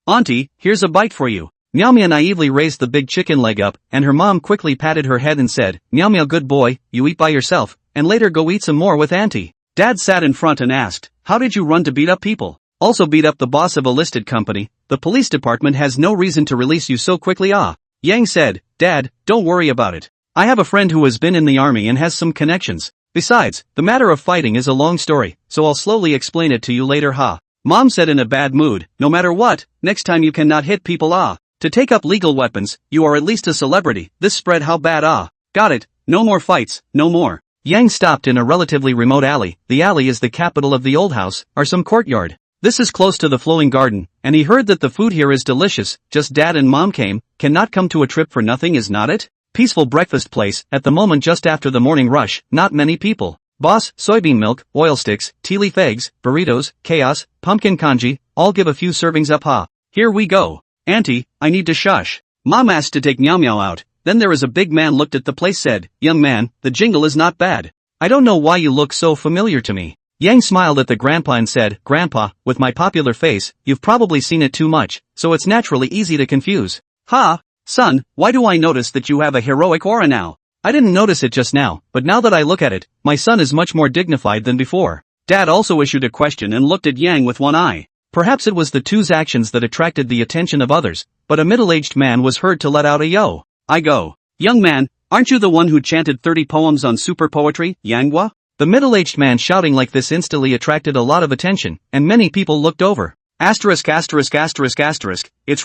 Auntie, here's a bite for you. Meow Meow naively raised the big chicken leg up, and her mom quickly patted her head and said, Meow Meow good boy, you eat by yourself, and later go eat some more with auntie. Dad sat in front and asked, how did you run to beat up people? Also beat up the boss of a listed company? The police department has no reason to release you so quickly. Yang said, Dad, don't worry about it. I have a friend who has been in the army and has some connections. Besides, the matter of fighting is a long story, so I'll slowly explain it to you later. Mom said in a bad mood, no matter what, next time you cannot hit people. To take up legal weapons, you are at least a celebrity. This spread how bad. Got it, no more fights, no more. Yang stopped in a relatively remote alley. The alley is the capital of the old house, or some courtyard. This is close to the flowing garden, and he heard that the food here is delicious. Just Dad and Mom came, cannot come to a trip for nothing, is not it? Peaceful breakfast place, at the moment just after the morning rush, not many people. Boss, soybean milk, oil sticks, tea leaf eggs, burritos, chaos, pumpkin congee, all give a few servings up. Here we go. Auntie, I need to shush. Mom asked to take Meow Meow out. Then there is a big man looked at the place said, young man, the jingle is not bad. I don't know why you look so familiar to me. Yang smiled at the grandpa and said, Grandpa, with my popular face, you've probably seen it too much, so it's naturally easy to confuse. Son, why do I notice that you have a heroic aura now? I didn't notice it just now, but now that I look at it, my son is much more dignified than before. Dad also issued a question and looked at Yang with one eye. Perhaps it was the two's actions that attracted the attention of others, but a middle-aged man was heard to let out a yo. I go. Young man, aren't you the one who chanted 30 poems on super poetry, Yanghua? The middle-aged man shouting like this instantly attracted a lot of attention, and many people looked over. It's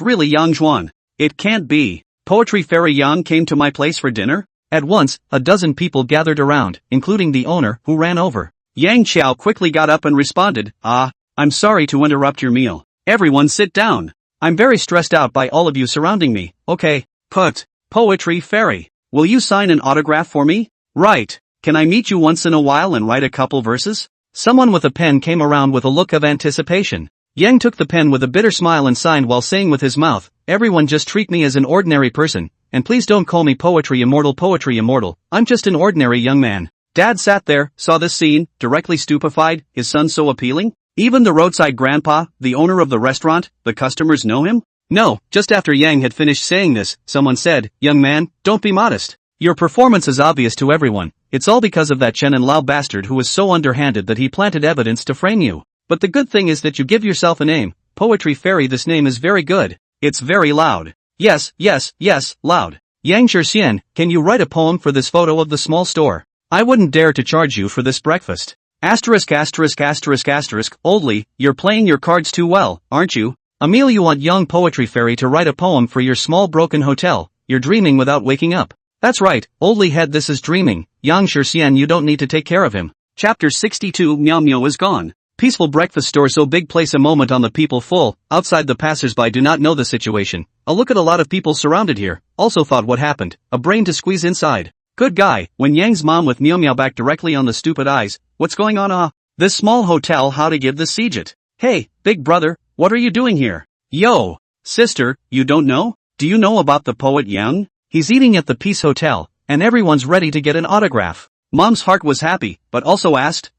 really Yang Zhuan. It can't be. Poetry fairy Yang came to my place for dinner? At once, a dozen people gathered around, including the owner, who ran over. Yang Qiao quickly got up and responded, I'm sorry to interrupt your meal. Everyone sit down. I'm very stressed out by all of you surrounding me. Okay, Poetry fairy. Will you sign an autograph for me? Right. Can I meet you once in a while and write a couple verses? Someone with a pen came around with a look of anticipation. Yang took the pen with a bitter smile and signed while saying with his mouth, everyone just treat me as an ordinary person, and please don't call me poetry immortal. I'm just an ordinary young man. Dad sat there, saw this scene, directly stupefied, his son so appealing? Even the roadside grandpa, the owner of the restaurant, the customers know him? No, just after Yang had finished saying this, someone said, young man, don't be modest. Your performance is obvious to everyone. It's all because of that Chen and Lao bastard who was so underhanded that he planted evidence to frame you. But the good thing is that you give yourself a name. Poetry fairy, this name is very good. It's very loud. Yes, loud. Yang Shixian, can you write a poem for this photo of the small store? I wouldn't dare to charge you for this breakfast. Oldly, you're playing your cards too well, aren't you? Emil, you want young poetry fairy to write a poem for your small broken hotel. You're dreaming without waking up. That's right, Oldly head, this is dreaming. Yang Shixian, you don't need to take care of him. Chapter 62, Meow Meow is gone. Peaceful breakfast store, so big place, a moment on the people full. Outside, the passersby do not know the situation. A look at a lot of people surrounded here. Also thought what happened. A brain to squeeze inside. Good guy. When Yang's mom with Meow Meow back directly on the stupid eyes. What's going on? This small hotel, how to give the siege it. Hey, big brother, what are you doing here? Yo, sister, you don't know? Do you know about the poet Yang? He's eating at the Peace Hotel, and everyone's ready to get an autograph. Mom's heart was happy, but also asked,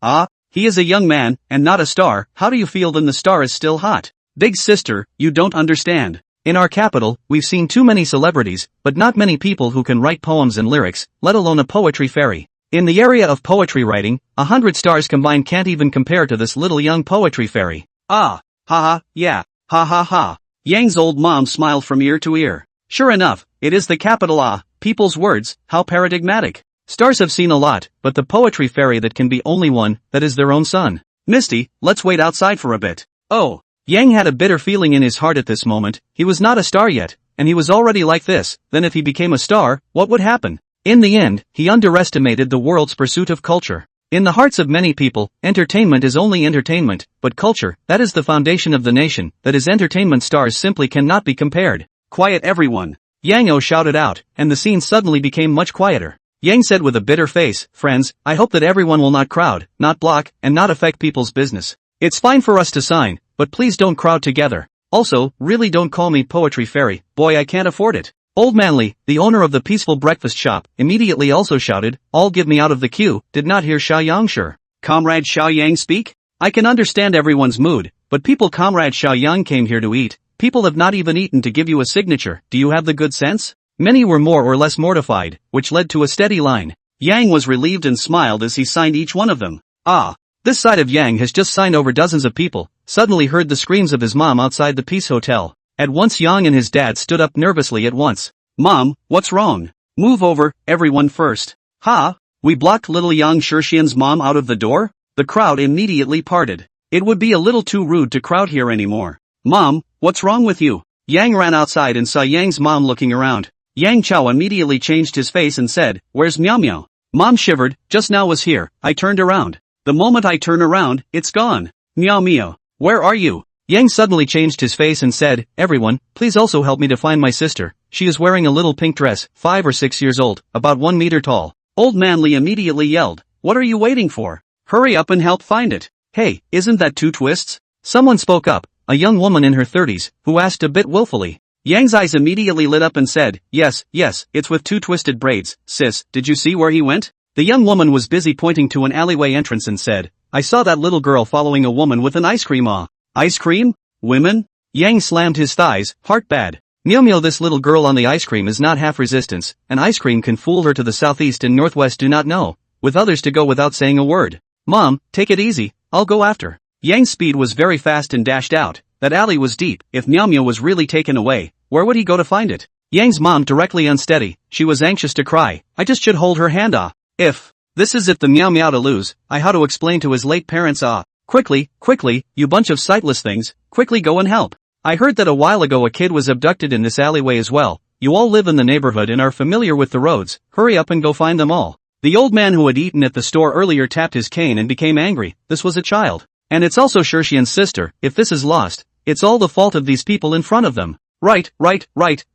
he is a young man, and not a star. How do you feel when the star is still hot? Big sister, you don't understand. In our capital, we've seen too many celebrities, but not many people who can write poems and lyrics, let alone a poetry fairy. In the area of poetry writing, 100 stars combined can't even compare to this little young poetry fairy. Yeah, ha. Yang's old mom smiled from ear to ear. Sure enough, it is the capital people's words, how paradigmatic. Stars have seen a lot, but the poetry fairy that can be only one, that is their own son. Misty, let's wait outside for a bit. Oh. Yang had a bitter feeling in his heart at this moment. He was not a star yet, and he was already like this. Then if he became a star, what would happen? In the end, he underestimated the world's pursuit of culture. In the hearts of many people, entertainment is only entertainment, but culture, that is the foundation of the nation, that is entertainment. Stars simply cannot be compared. Quiet everyone. Yang shouted out, and the scene suddenly became much quieter. Yang said with a bitter face, friends, I hope that everyone will not crowd, not block, and not affect people's business. It's fine for us to sign, but please don't crowd together. Also, really don't call me poetry fairy, boy, I can't afford it. Old Manly, the owner of the peaceful breakfast shop, immediately also shouted, all give me out of the queue. Did not hear Xiao Yang sure. Comrade Xiao Yang speak? I can understand everyone's mood, but people Comrade Xiao Yang came here to eat, People have not even eaten to give you a signature. Do you have the good sense? Many were more or less mortified, which led to a steady line. Yang was relieved and smiled as he signed each one of them. Ah. This side of Yang has just signed over dozens of people, suddenly heard the screams of his mom outside the Peace Hotel. At once Yang and his dad stood up nervously at once. Mom, what's wrong? Move over, everyone first. Ha? We blocked little Yang Shirshian's mom out of the door? The crowd immediately parted. It would be a little too rude to crowd here anymore. Mom, what's wrong with you? Yang ran outside and saw Yang's mom looking around. Yang Chao immediately changed his face and said, "Where's Miao Miao?" Mom shivered, "Just now was here, I turned around. The moment I turn around, it's gone. Miao Miao, where are you?" Yang suddenly changed his face and said, "Everyone, please also help me to find my sister. She is wearing a little pink dress, 5 or 6 years old, about 1 meter tall." Old Man Li immediately yelled, "What are you waiting for? Hurry up and help find it." "Hey, isn't that two twists?" Someone spoke up, a young woman in her 30s, who asked a bit willfully. Yang's eyes immediately lit up and said, yes, it's with 2 twisted braids. Sis, did you see where he went?" The young woman was busy pointing to an alleyway entrance and said, "I saw that little girl following a woman with an ice cream. Ice cream? Women?" Yang slammed his thighs, heart bad. Miao Miao, this little girl on the ice cream is not half resistance, and ice cream can fool her to the southeast and northwest do not know, with others to go without saying a word. "Mom, take it easy, I'll go after." Yang's speed was very fast and dashed out. That alley was deep. If Miao Miao was really taken away, where would he go to find it? Yang's mom directly unsteady, she was anxious to cry. "I just should hold her hand. If this is it, the Miao Miao to lose, I how to explain to his late parents. Quickly, you bunch of sightless things, quickly go and help. I heard that a while ago a kid was abducted in this alleyway as well. You all live in the neighborhood and are familiar with the roads, hurry up and go find them all." The old man who had eaten at the store earlier tapped his cane and became angry. This was a child. And it's also Shirshian's sister. If this is lost, it's all the fault of these people in front of them. Right,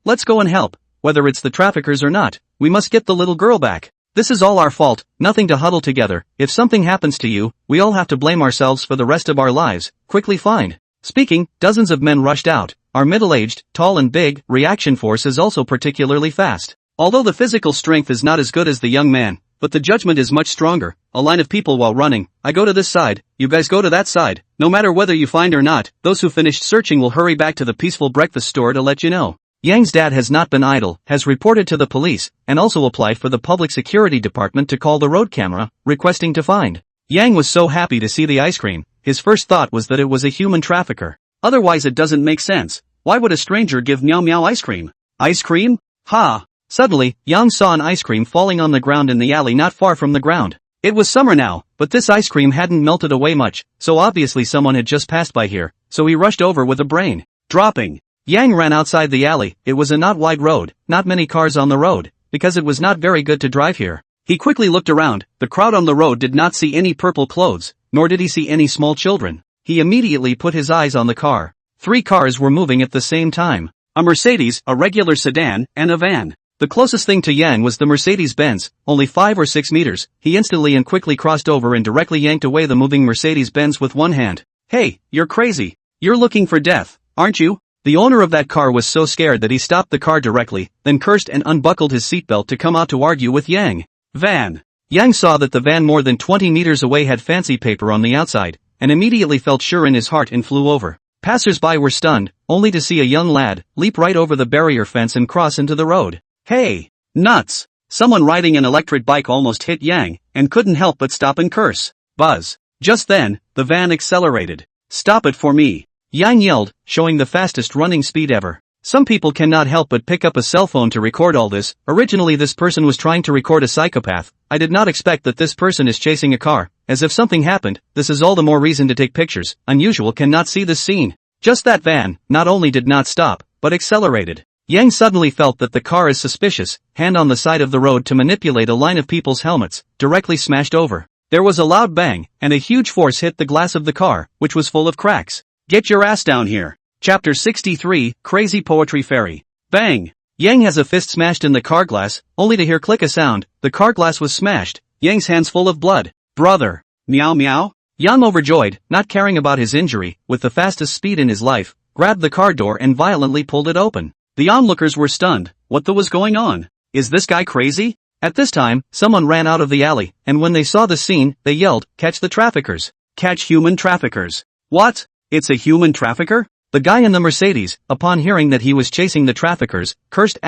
let's go and help. Whether it's the traffickers or not, we must get the little girl back. This is all our fault, nothing to huddle together. If something happens to you, we all have to blame ourselves for the rest of our lives. Quickly find. Speaking, dozens of men rushed out. Are middle-aged, tall and big, reaction force is also particularly fast. Although the physical strength is not as good as the young man, but the judgment is much stronger. A line of people while running. I go to this side, you guys go to that side. No matter whether you find or not, those who finished searching will hurry back to the peaceful breakfast store to let you know. Yang's dad has not been idle, has reported to the police, and also applied for the public security department to call the road camera, requesting to find. Yang was so happy to see the ice cream, his first thought was that it was a human trafficker. Otherwise it doesn't make sense. Why would a stranger give Miao Miao ice cream? Ice cream? Ha! Suddenly, Yang saw an ice cream falling on the ground in the alley not far from the ground. It was summer now, but this ice cream hadn't melted away much, so obviously someone had just passed by here, so he rushed over with a brain dropping. Yang ran outside the alley. It was a not wide road, not many cars on the road, because it was not very good to drive here. He quickly looked around. The crowd on the road did not see any purple clothes, nor did he see any small children. He immediately put his eyes on the car. 3 cars were moving at the same time. A Mercedes, a regular sedan, and a van. The closest thing to Yang was the Mercedes-Benz, only 5 or 6 meters. He instantly and quickly crossed over and directly yanked away the moving Mercedes-Benz with one hand. "Hey, you're crazy. You're looking for death, aren't you?" The owner of that car was so scared that he stopped the car directly, then cursed and unbuckled his seatbelt to come out to argue with Yang. Van. Yang saw that the van more than 20 meters away had fancy paper on the outside, and immediately felt sure in his heart and flew over. Passers-by were stunned, only to see a young lad leap right over the barrier fence and cross into the road. Hey! Nuts! Someone riding an electric bike almost hit Yang, and couldn't help but stop and curse. Buzz. Just then, the van accelerated. "Stop it for me!" Yang yelled, showing the fastest running speed ever. Some people cannot help but pick up a cell phone to record all this. Originally this person was trying to record a psychopath. I did not expect that this person is chasing a car. As if something happened, this is all the more reason to take pictures. Unusual cannot see this scene. Just that van, not only did not stop, but accelerated. Yang suddenly felt that the car is suspicious, hand on the side of the road to manipulate a line of people's helmets, directly smashed over. There was a loud bang, and a huge force hit the glass of the car, which was full of cracks. Get your ass down here. Chapter 63, Crazy Poetry Fairy. Bang! Yang has a fist smashed in the car glass, only to hear click a sound. The car glass was smashed. Yang's hands full of blood. Brother! Meow meow? Yang, overjoyed, not caring about his injury, with the fastest speed in his life, grabbed the car door and violently pulled it open. The onlookers were stunned. What the was going on? Is this guy crazy? At this time, someone ran out of the alley, and when they saw the scene, they yelled, "Catch the traffickers! Catch human traffickers!" What? It's a human trafficker? The guy in the Mercedes, upon hearing that he was chasing the traffickers, cursed *****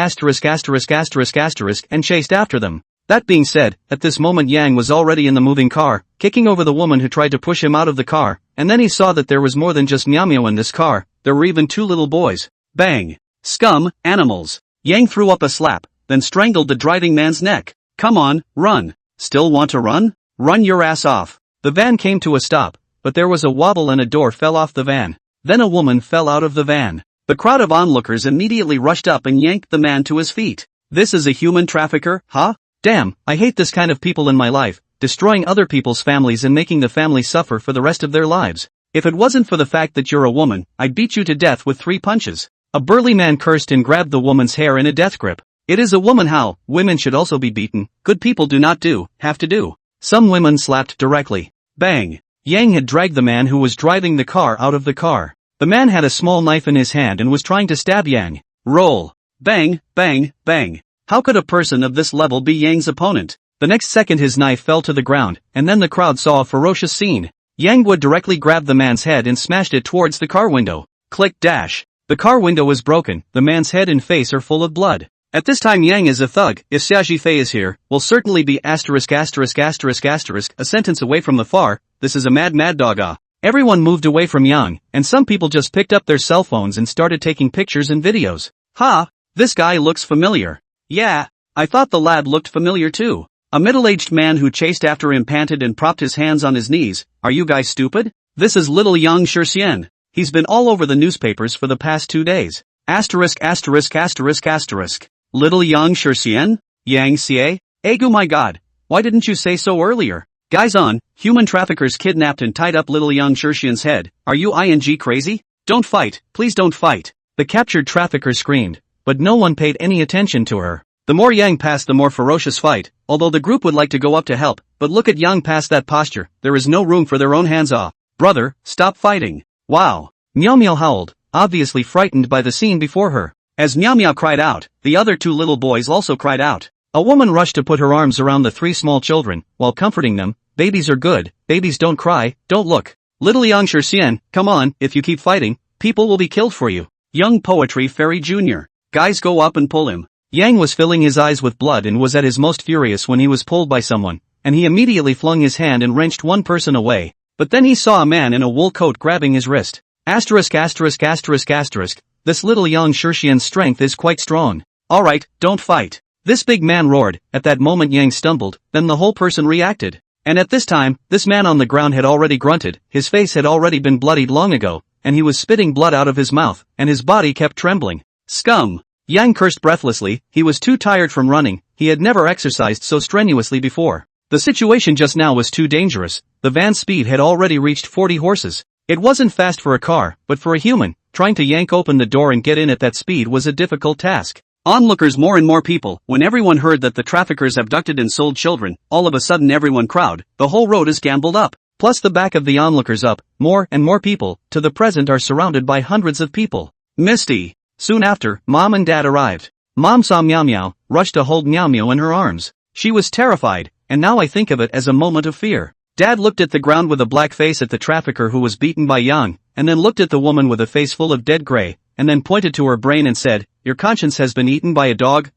and chased after them. That being said, at this moment Yang was already in the moving car, kicking over the woman who tried to push him out of the car, and then he saw that there was more than just Meow Meow in this car, there were even 2 little boys. Bang! Scum, animals! Yang threw up a slap, then strangled the driving man's neck. Come on, run! Still want to run? Run your ass off! The van came to a stop, but there was a wobble and a door fell off the van. Then a woman fell out of the van. The crowd of onlookers immediately rushed up and yanked the man to his feet. This is a human trafficker, huh? Damn, I hate this kind of people in my life, destroying other people's families and making the family suffer for the rest of their lives. If it wasn't for the fact that you're a woman, I'd beat you to death with 3 punches. A burly man cursed and grabbed the woman's hair in a death grip. It is a woman how, women should also be beaten, good people do not have to do. Some women slapped directly. Bang! Yang had dragged the man who was driving the car out of the car. The man had a small knife in his hand and was trying to stab Yang. Roll! Bang, bang, bang! How could a person of this level be Yang's opponent? The next second his knife fell to the ground, and then the crowd saw a ferocious scene. Yang would directly grab the man's head and smashed it towards the car window. Click dash. The car window is broken, the man's head and face are full of blood. At this time Yang is a thug. If Xiaji Fei is here, will certainly be ******** a sentence away from the far. This is a mad dog. Everyone moved away from Yang, and some people just picked up their cell phones and started taking pictures and videos. Ha! This guy looks familiar. Yeah, I thought the lad looked familiar too. A middle-aged man who chased after him panted and propped his hands on his knees. Are you guys stupid? This is little Yang Shixian. He's been all over the newspapers for the past 2 days. **********. Little Yang Shixian? Yang Xie? Egu my god. Why didn't you say so earlier? Guys on, human traffickers kidnapped and tied up little Yang Shixian's head. Are you ing crazy? Don't fight, please don't fight. The captured trafficker screamed, but no one paid any attention to her. The more Yang passed the more ferocious fight, although the group would like to go up to help, but look at Yang past that posture, there is no room for their own hands off. Brother, stop fighting. Wow. Meow Meow howled, obviously frightened by the scene before her. As Meow Meow cried out, the other 2 little boys also cried out. A woman rushed to put her arms around the 3 small children, while comforting them. Babies are good, babies don't cry, don't look. Little Yang Shixian, come on, if you keep fighting, people will be killed for you. Young Poetry Fairy Jr. Guys go up and pull him. Yang was filling his eyes with blood and was at his most furious when he was pulled by someone, and he immediately flung his hand and wrenched one person away. But then he saw a man in a wool coat grabbing his wrist. This little Yang Shixian's strength is quite strong. Alright, don't fight. This big man roared. At that moment Yang stumbled, then the whole person reacted. And at this time, this man on the ground had already grunted, his face had already been bloodied long ago, and he was spitting blood out of his mouth, and his body kept trembling. Scum! Yang cursed breathlessly, he was too tired from running, he had never exercised so strenuously before. The situation just now was too dangerous, the van's speed had already reached 40 horses. It wasn't fast for a car, but for a human, trying to yank open the door and get in at that speed was a difficult task. Onlookers more and more people, when everyone heard that the traffickers abducted and sold children, all of a sudden everyone crowd, the whole road is gambled up. Plus the back of the onlookers up, more and more people, to the present are surrounded by hundreds of people. Misty. Soon after, Mom and Dad arrived. Mom saw Meow Meow, rushed to hold Meow Meow in her arms. She was terrified, and now I think of it as a moment of fear. Dad looked at the ground with a black face at the trafficker who was beaten by Yang, and then looked at the woman with a face full of dead gray, and then pointed to her brain and said, "Your conscience has been eaten by a dog,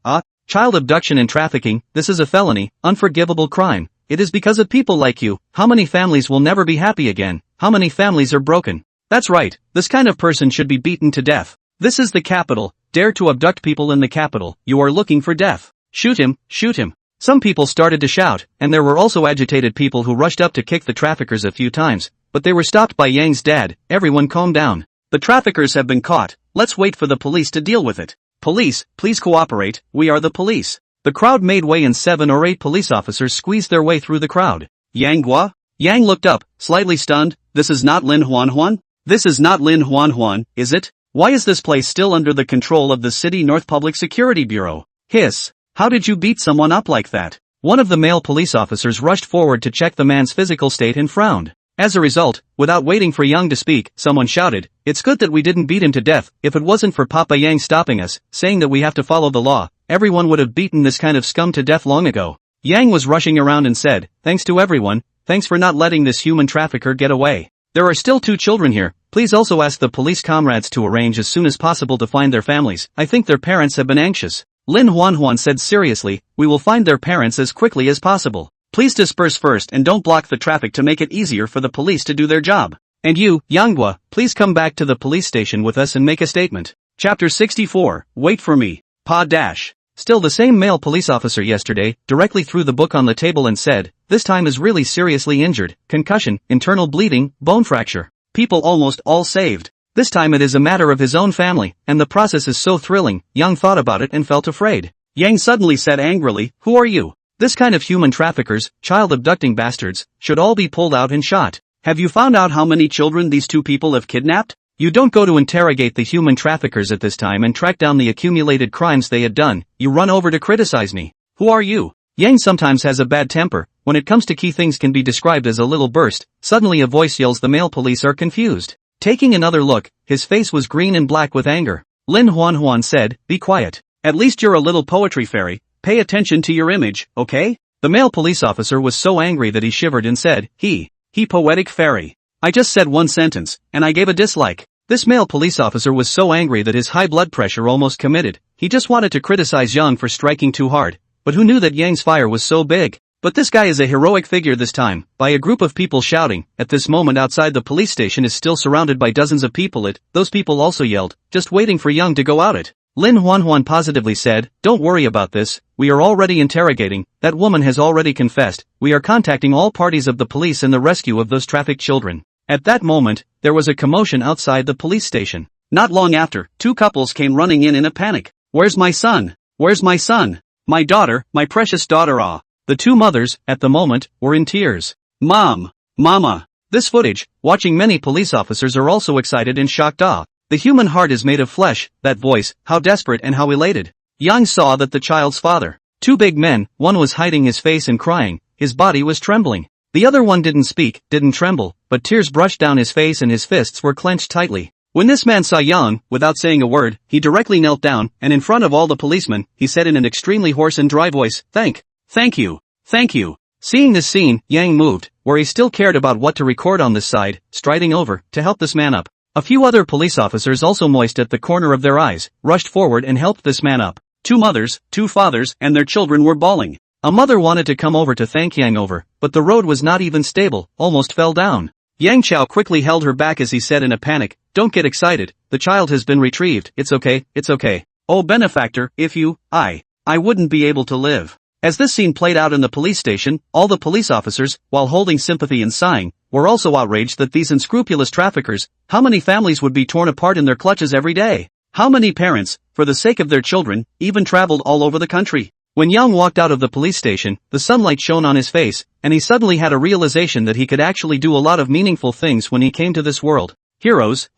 child abduction and trafficking, this is a felony, unforgivable crime. It is because of people like you. How many families will never be happy again? How many families are broken? That's right, this kind of person should be beaten to death. This is the capital, dare to abduct people in the capital, you are looking for death. Shoot him, shoot him." Some people started to shout, and there were also agitated people who rushed up to kick the traffickers a few times, but they were stopped by Yang's dad. Everyone calm down. The traffickers have been caught, let's wait for the police to deal with it. Police, please cooperate, we are the police. The crowd made way and 7 or 8 police officers squeezed their way through the crowd. Yang Gua? Yang looked up, slightly stunned. This is not Lin Huanhuan? This is not Lin Huanhuan, is it? Why is this place still under the control of the City North Public Security Bureau? Hiss. How did you beat someone up like that? One of the male police officers rushed forward to check the man's physical state and frowned. As a result, without waiting for Yang to speak, someone shouted, "It's good that we didn't beat him to death. If it wasn't for Papa Yang stopping us, saying that we have to follow the law, everyone would have beaten this kind of scum to death long ago." Yang was rushing around and said, "Thanks to everyone, thanks for not letting this human trafficker get away. There are still 2 children here, Please also ask the police comrades to arrange as soon as possible to find their families. I think their parents have been anxious. Lin Huanhuan said seriously, we will find their parents as quickly as possible. Please disperse first and don't block the traffic to make it easier for the police to do their job. And you, Yanghua, please come back to the police station with us and make a statement. Chapter 64, Wait for me. Pa dash. Still the same male police officer yesterday, directly threw the book on the table and said, this time is really seriously injured, concussion, internal bleeding, bone fracture. People almost all saved. This time it is a matter of his own family, and the process is so thrilling. Yang thought about it and felt afraid. Yang suddenly said angrily, who are you? This kind of human traffickers, child abducting bastards, should all be pulled out and shot. Have you found out how many children these two people have kidnapped? You don't go to interrogate the human traffickers at this time and track down the accumulated crimes they had done, you run over to criticize me. Who are you? Yang sometimes has a bad temper. When it comes to key things can be described as a little burst. Suddenly a voice yells the male police are confused. Taking another look, his face was green and black with anger. Lin Huanhuan said, be quiet. At least you're a little poetry fairy. Pay attention to your image, okay? The male police officer was so angry that he shivered and said, he poetic fairy. I just said one sentence, and I gave a dislike. This male police officer was so angry that his high blood pressure almost committed. He just wanted to criticize Yang for striking too hard. But who knew that Yang's fire was so big? But this guy is a heroic figure this time, by a group of people shouting. At this moment outside the police station is still surrounded by dozens of people. Those people also yelled, just waiting for Yang to go out it. Lin Huanhuan positively said, don't worry about this, we are already interrogating, that woman has already confessed, we are contacting all parties of the police in the rescue of those trafficked children. At that moment, there was a commotion outside the police station. Not long after, two couples came running in a panic. Where's my son? Where's my son? My daughter, my precious daughter. Ah. The two mothers, at the moment, were in tears. Mom! Mama! This footage, watching many police officers are also excited and shocked. Ah. The human heart is made of flesh, that voice, how desperate and how elated. Yang saw that the child's father. Two big men, one was hiding his face and crying, his body was trembling. The other one didn't speak, didn't tremble, but tears brushed down his face and his fists were clenched tightly. When this man saw Yang, without saying a word, he directly knelt down, and in front of all the policemen, he said in an extremely hoarse and dry voice, Thank you. Seeing this scene, Yang moved, where he still cared about what to record on this side, striding over, to help this man up. A few other police officers also moist at the corner of their eyes, rushed forward and helped this man up. Two mothers, two fathers, and their children were bawling. A mother wanted to come over to thank Yang over, but the road was not even stable, almost fell down. Yang Chao quickly held her back as he said in a panic, don't get excited, the child has been retrieved, it's okay. Oh benefactor, if you, I wouldn't be able to live. As this scene played out in the police station, all the police officers, while holding sympathy and sighing, were also outraged that these unscrupulous traffickers, how many families would be torn apart in their clutches every day? How many parents, for the sake of their children, even traveled all over the country? When Yang walked out of the police station, the sunlight shone on his face, and he suddenly had a realization that he could actually do a lot of meaningful things when he came to this world. Heroes,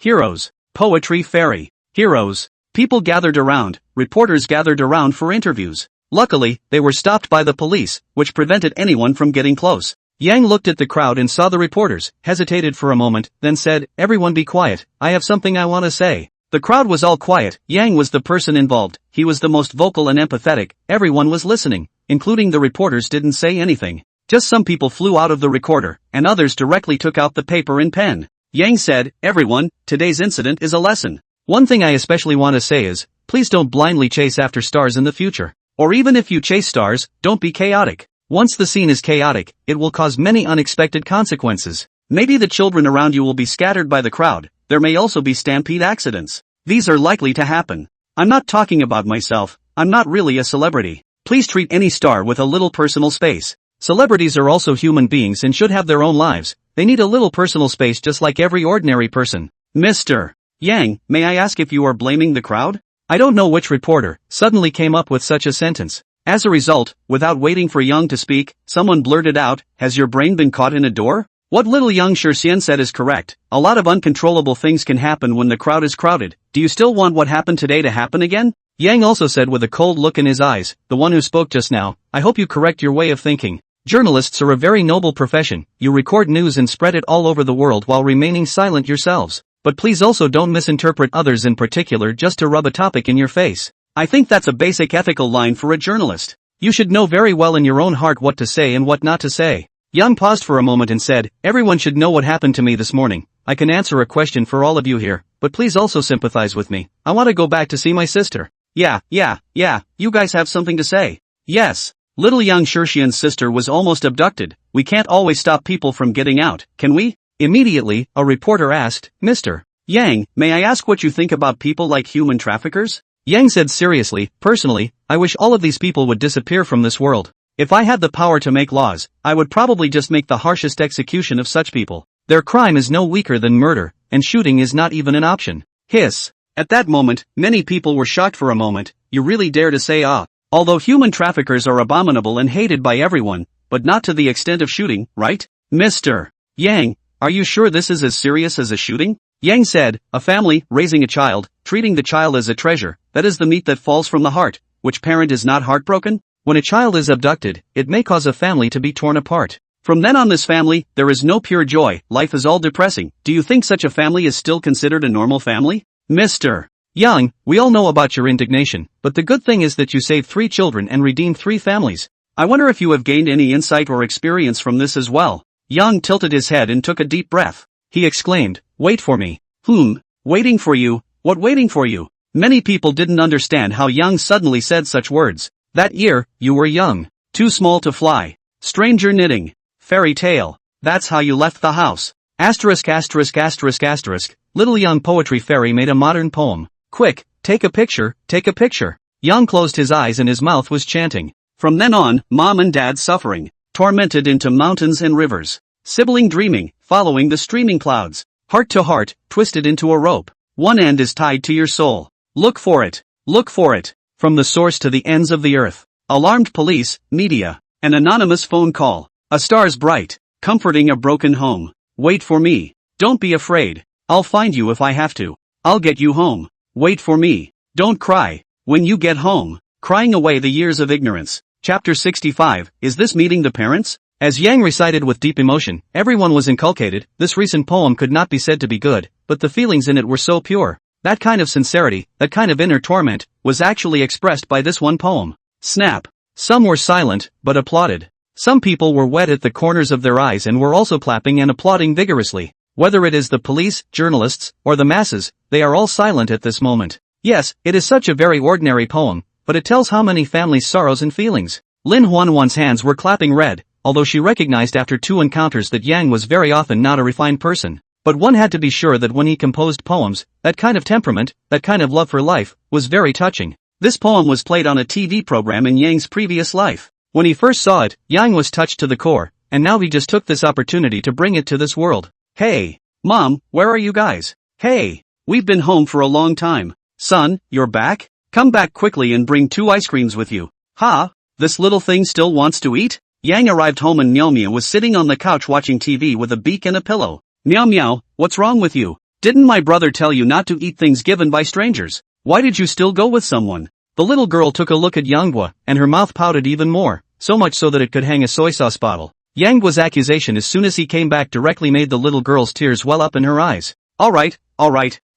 poetry fairy, heroes. People gathered around, reporters gathered around for interviews. Luckily, they were stopped by the police, which prevented anyone from getting close. Yang looked at the crowd and saw the reporters, hesitated for a moment, then said, everyone be quiet, I have something I want to say. The crowd was all quiet. Yang was the person involved, he was the most vocal and empathetic, everyone was listening, including the reporters didn't say anything. Just some people flew out of the recorder, and others directly took out the paper and pen. Yang said, everyone, today's incident is a lesson. One thing I especially want to say is, please don't blindly chase after stars in the future. Or even if you chase stars, don't be chaotic. Once the scene is chaotic, it will cause many unexpected consequences. Maybe the children around you will be scattered by the crowd, there may also be stampede accidents. These are likely to happen. I'm not talking about myself, I'm not really a celebrity. Please treat any star with a little personal space. Celebrities are also human beings and should have their own lives, they need a little personal space just like every ordinary person. Mr. Yang, may I ask if you are blaming the crowd? I don't know which reporter suddenly came up with such a sentence. As a result, without waiting for Yang to speak, someone blurted out, has your brain been caught in a door? What little Yang Shixian said is correct. A lot of uncontrollable things can happen when the crowd is crowded. Do you still want what happened today to happen again? Yang also said with a cold look in his eyes, the one who spoke just now, I hope you correct your way of thinking. Journalists are a very noble profession, you record news and spread it all over the world while remaining silent yourselves. But please also don't misinterpret others in particular just to rub a topic in your face. I think that's a basic ethical line for a journalist. You should know very well in your own heart what to say and what not to say. Yang paused for a moment and said, everyone should know what happened to me this morning. I can answer a question for all of you here, but please also sympathize with me. I want to go back to see my sister. Yeah, you guys have something to say. Yes. Little Yang Shirshian's sister was almost abducted. We can't always stop people from getting out, can we? Immediately, a reporter asked, Mr. Yang, may I ask what you think about people like human traffickers? Yang said seriously, personally, I wish all of these people would disappear from this world. If I had the power to make laws, I would probably just make the harshest execution of such people. Their crime is no weaker than murder, and shooting is not even an option. Hiss. At that moment, many people were shocked for a moment. You really dare to say ah. Although human traffickers are abominable and hated by everyone, but not to the extent of shooting, right? Mr. Yang, are you sure this is as serious as a shooting? Yang said, a family, raising a child, treating the child as a treasure, that is the meat that falls from the heart. Which parent is not heartbroken? When a child is abducted, it may cause a family to be torn apart. From then on this family, there is no pure joy, life is all depressing. Do you think such a family is still considered a normal family? Mr. Yang, we all know about your indignation, but the good thing is that you saved 3 children and redeemed 3 families. I wonder if you have gained any insight or experience from this as well. Yang tilted his head and took a deep breath. He exclaimed, wait for me. Waiting for you? What waiting for you? Many people didn't understand how Yang suddenly said such words. That year, you were young. Too small to fly. Stranger knitting. Fairy tale. That's how you left the house. Asterisk. Little Yang Poetry Fairy made a modern poem. Quick, take a picture. Yang closed his eyes and his mouth was chanting. From then on, mom and dad suffering. Tormented into mountains and rivers. Sibling dreaming, following the streaming clouds. Heart to heart, twisted into a rope. One end is tied to your soul. Look for it. From the source to the ends of the earth. Alarmed police, media. An anonymous phone call. A star's bright. Comforting a broken home. Wait for me. Don't be afraid. I'll find you if I have to. I'll get you home. Wait for me. Don't cry. When you get home. Crying away the years of ignorance. Chapter 65, Is this meeting the parents? As Yang recited with deep emotion, everyone was inculcated. This recent poem could not be said to be good, but the feelings in it were so pure. That kind of sincerity, that kind of inner torment, was actually expressed by this one poem. Snap. Some were silent, but applauded. Some people were wet at the corners of their eyes and were also clapping and applauding vigorously. Whether it is the police, journalists, or the masses, they are all silent at this moment. Yes, it is such a very ordinary poem, but it tells how many families' sorrows and feelings. Lin Huanwan's hands were clapping red, although she recognized after 2 encounters that Yang was very often not a refined person. But one had to be sure that when he composed poems, that kind of temperament, that kind of love for life, was very touching. This poem was played on a TV program in Yang's previous life. When he first saw it, Yang was touched to the core, and now he just took this opportunity to bring it to this world. Hey, Mom, where are you guys? Hey, we've been home for a long time. Son, you're back? Come back quickly and bring 2 ice creams with you. Ha? This little thing still wants to eat? Yang arrived home and Meow Meow was sitting on the couch watching TV with a beak and a pillow. Meow Meow, what's wrong with you? Didn't my brother tell you not to eat things given by strangers? Why did you still go with someone? The little girl took a look at Yanghua, and her mouth pouted even more, so much so that it could hang a soy sauce bottle. Yanghua's accusation as soon as he came back directly made the little girl's tears well up in her eyes. Alright.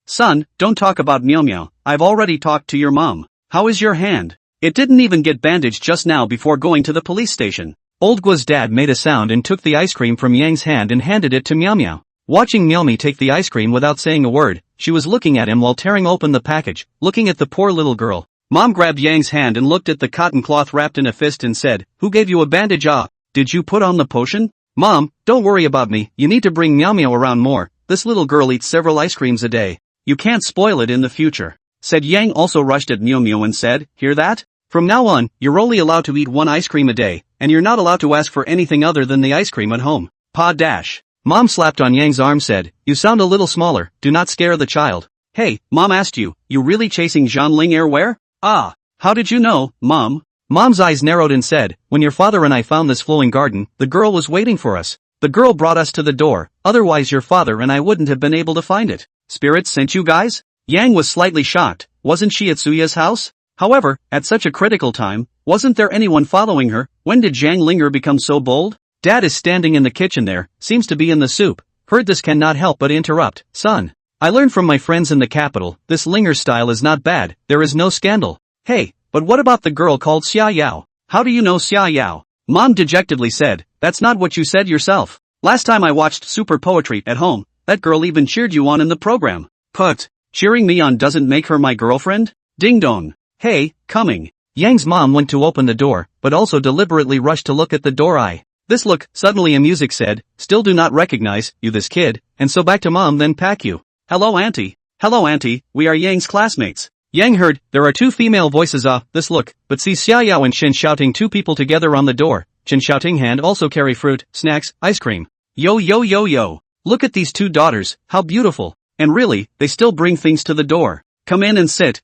Son, don't talk about Meow Meow, I've already talked to your mom. How is your hand? It didn't even get bandaged just now before going to the police station. Old Gua's dad made a sound and took the ice cream from Yang's hand and handed it to Meow Meow. Watching Meow Meow take the ice cream without saying a word, she was looking at him while tearing open the package, looking at the poor little girl. Mom grabbed Yang's hand and looked at the cotton cloth wrapped in a fist and said, "Who gave you a bandage? Ah, did you put on the potion? Mom, don't worry about me, you need to bring Meow Meow around more, this little girl eats several ice creams a day. You can't spoil it in the future," said Yang. Also rushed at Meow Meow and said, "Hear that? From now on, you're only allowed to eat 1 ice cream a day, and you're not allowed to ask for anything other than the ice cream at home." Pa dash. Mom slapped on Yang's arm said, "You sound a little smaller, do not scare the child." "Hey, Mom asked you, you really chasing Zhanling Airwear? Ah, how did you know, Mom?" Mom's eyes narrowed and said, "When your father and I found this flowing garden, the girl was waiting for us. The girl brought us to the door, otherwise your father and I wouldn't have been able to find it." "Spirits sent you guys?" Yang was slightly shocked. Wasn't she at Suya's house? However, at such a critical time, wasn't there anyone following her? When did Zhang Linger become so bold? Dad is standing in the kitchen there, seems to be in the soup. Heard this cannot help but interrupt. "Son, I learned from my friends in the capital, this Linger style is not bad, there is no scandal." "Hey, but what about the girl called Xia Yao? How do you know Xia Yao?" Mom dejectedly said, "That's not what you said yourself. Last time I watched super poetry at home, that girl even cheered you on in the program. Put, cheering me on doesn't make her my girlfriend? Ding dong. Hey, coming. Yang's mom went to open the door, but also deliberately rushed to look at the door. This look, suddenly a music said, still do not recognize you this kid, and so back to mom then pack you. Hello auntie, we are Yang's classmates. Yang heard, there are two female voices this look, but sees Xiaoyao and Chen shouting two people together on the door. Chen shouting hand also carry fruit, snacks, ice cream. Yo, look at these two daughters, how beautiful, and really, they still bring things to the door. Come in and sit.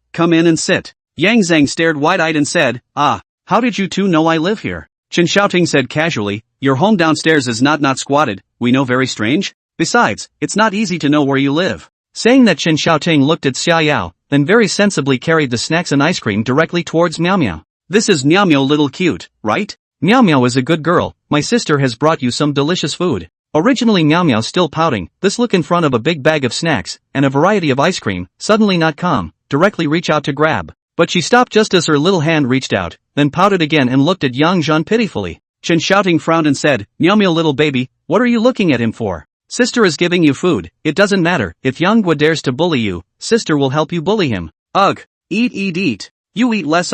Yang Zhang stared wide-eyed and said, how did you two know I live here? Chen shouting said casually, your home downstairs is not squatted, we know very strange. Besides, it's not easy to know where you live. Saying that Chen Xiaoting looked at Xiaoyao, then very sensibly carried the snacks and ice cream directly towards Miao Miao. This is Miao Miao little cute, right? Miao Miao is a good girl, my sister has brought you some delicious food. Originally Miao Miao still pouting, this look in front of a big bag of snacks, and a variety of ice cream, suddenly not calm, directly reach out to grab. But she stopped just as her little hand reached out, then pouted again and looked at Yang Zhan pitifully. Chen shouting frowned and said, Miao Miao little baby, what are you looking at him for? Sister is giving you food, it doesn't matter, if Yang Gua dares to bully you, sister will help you bully him. Ugh, eat. You eat less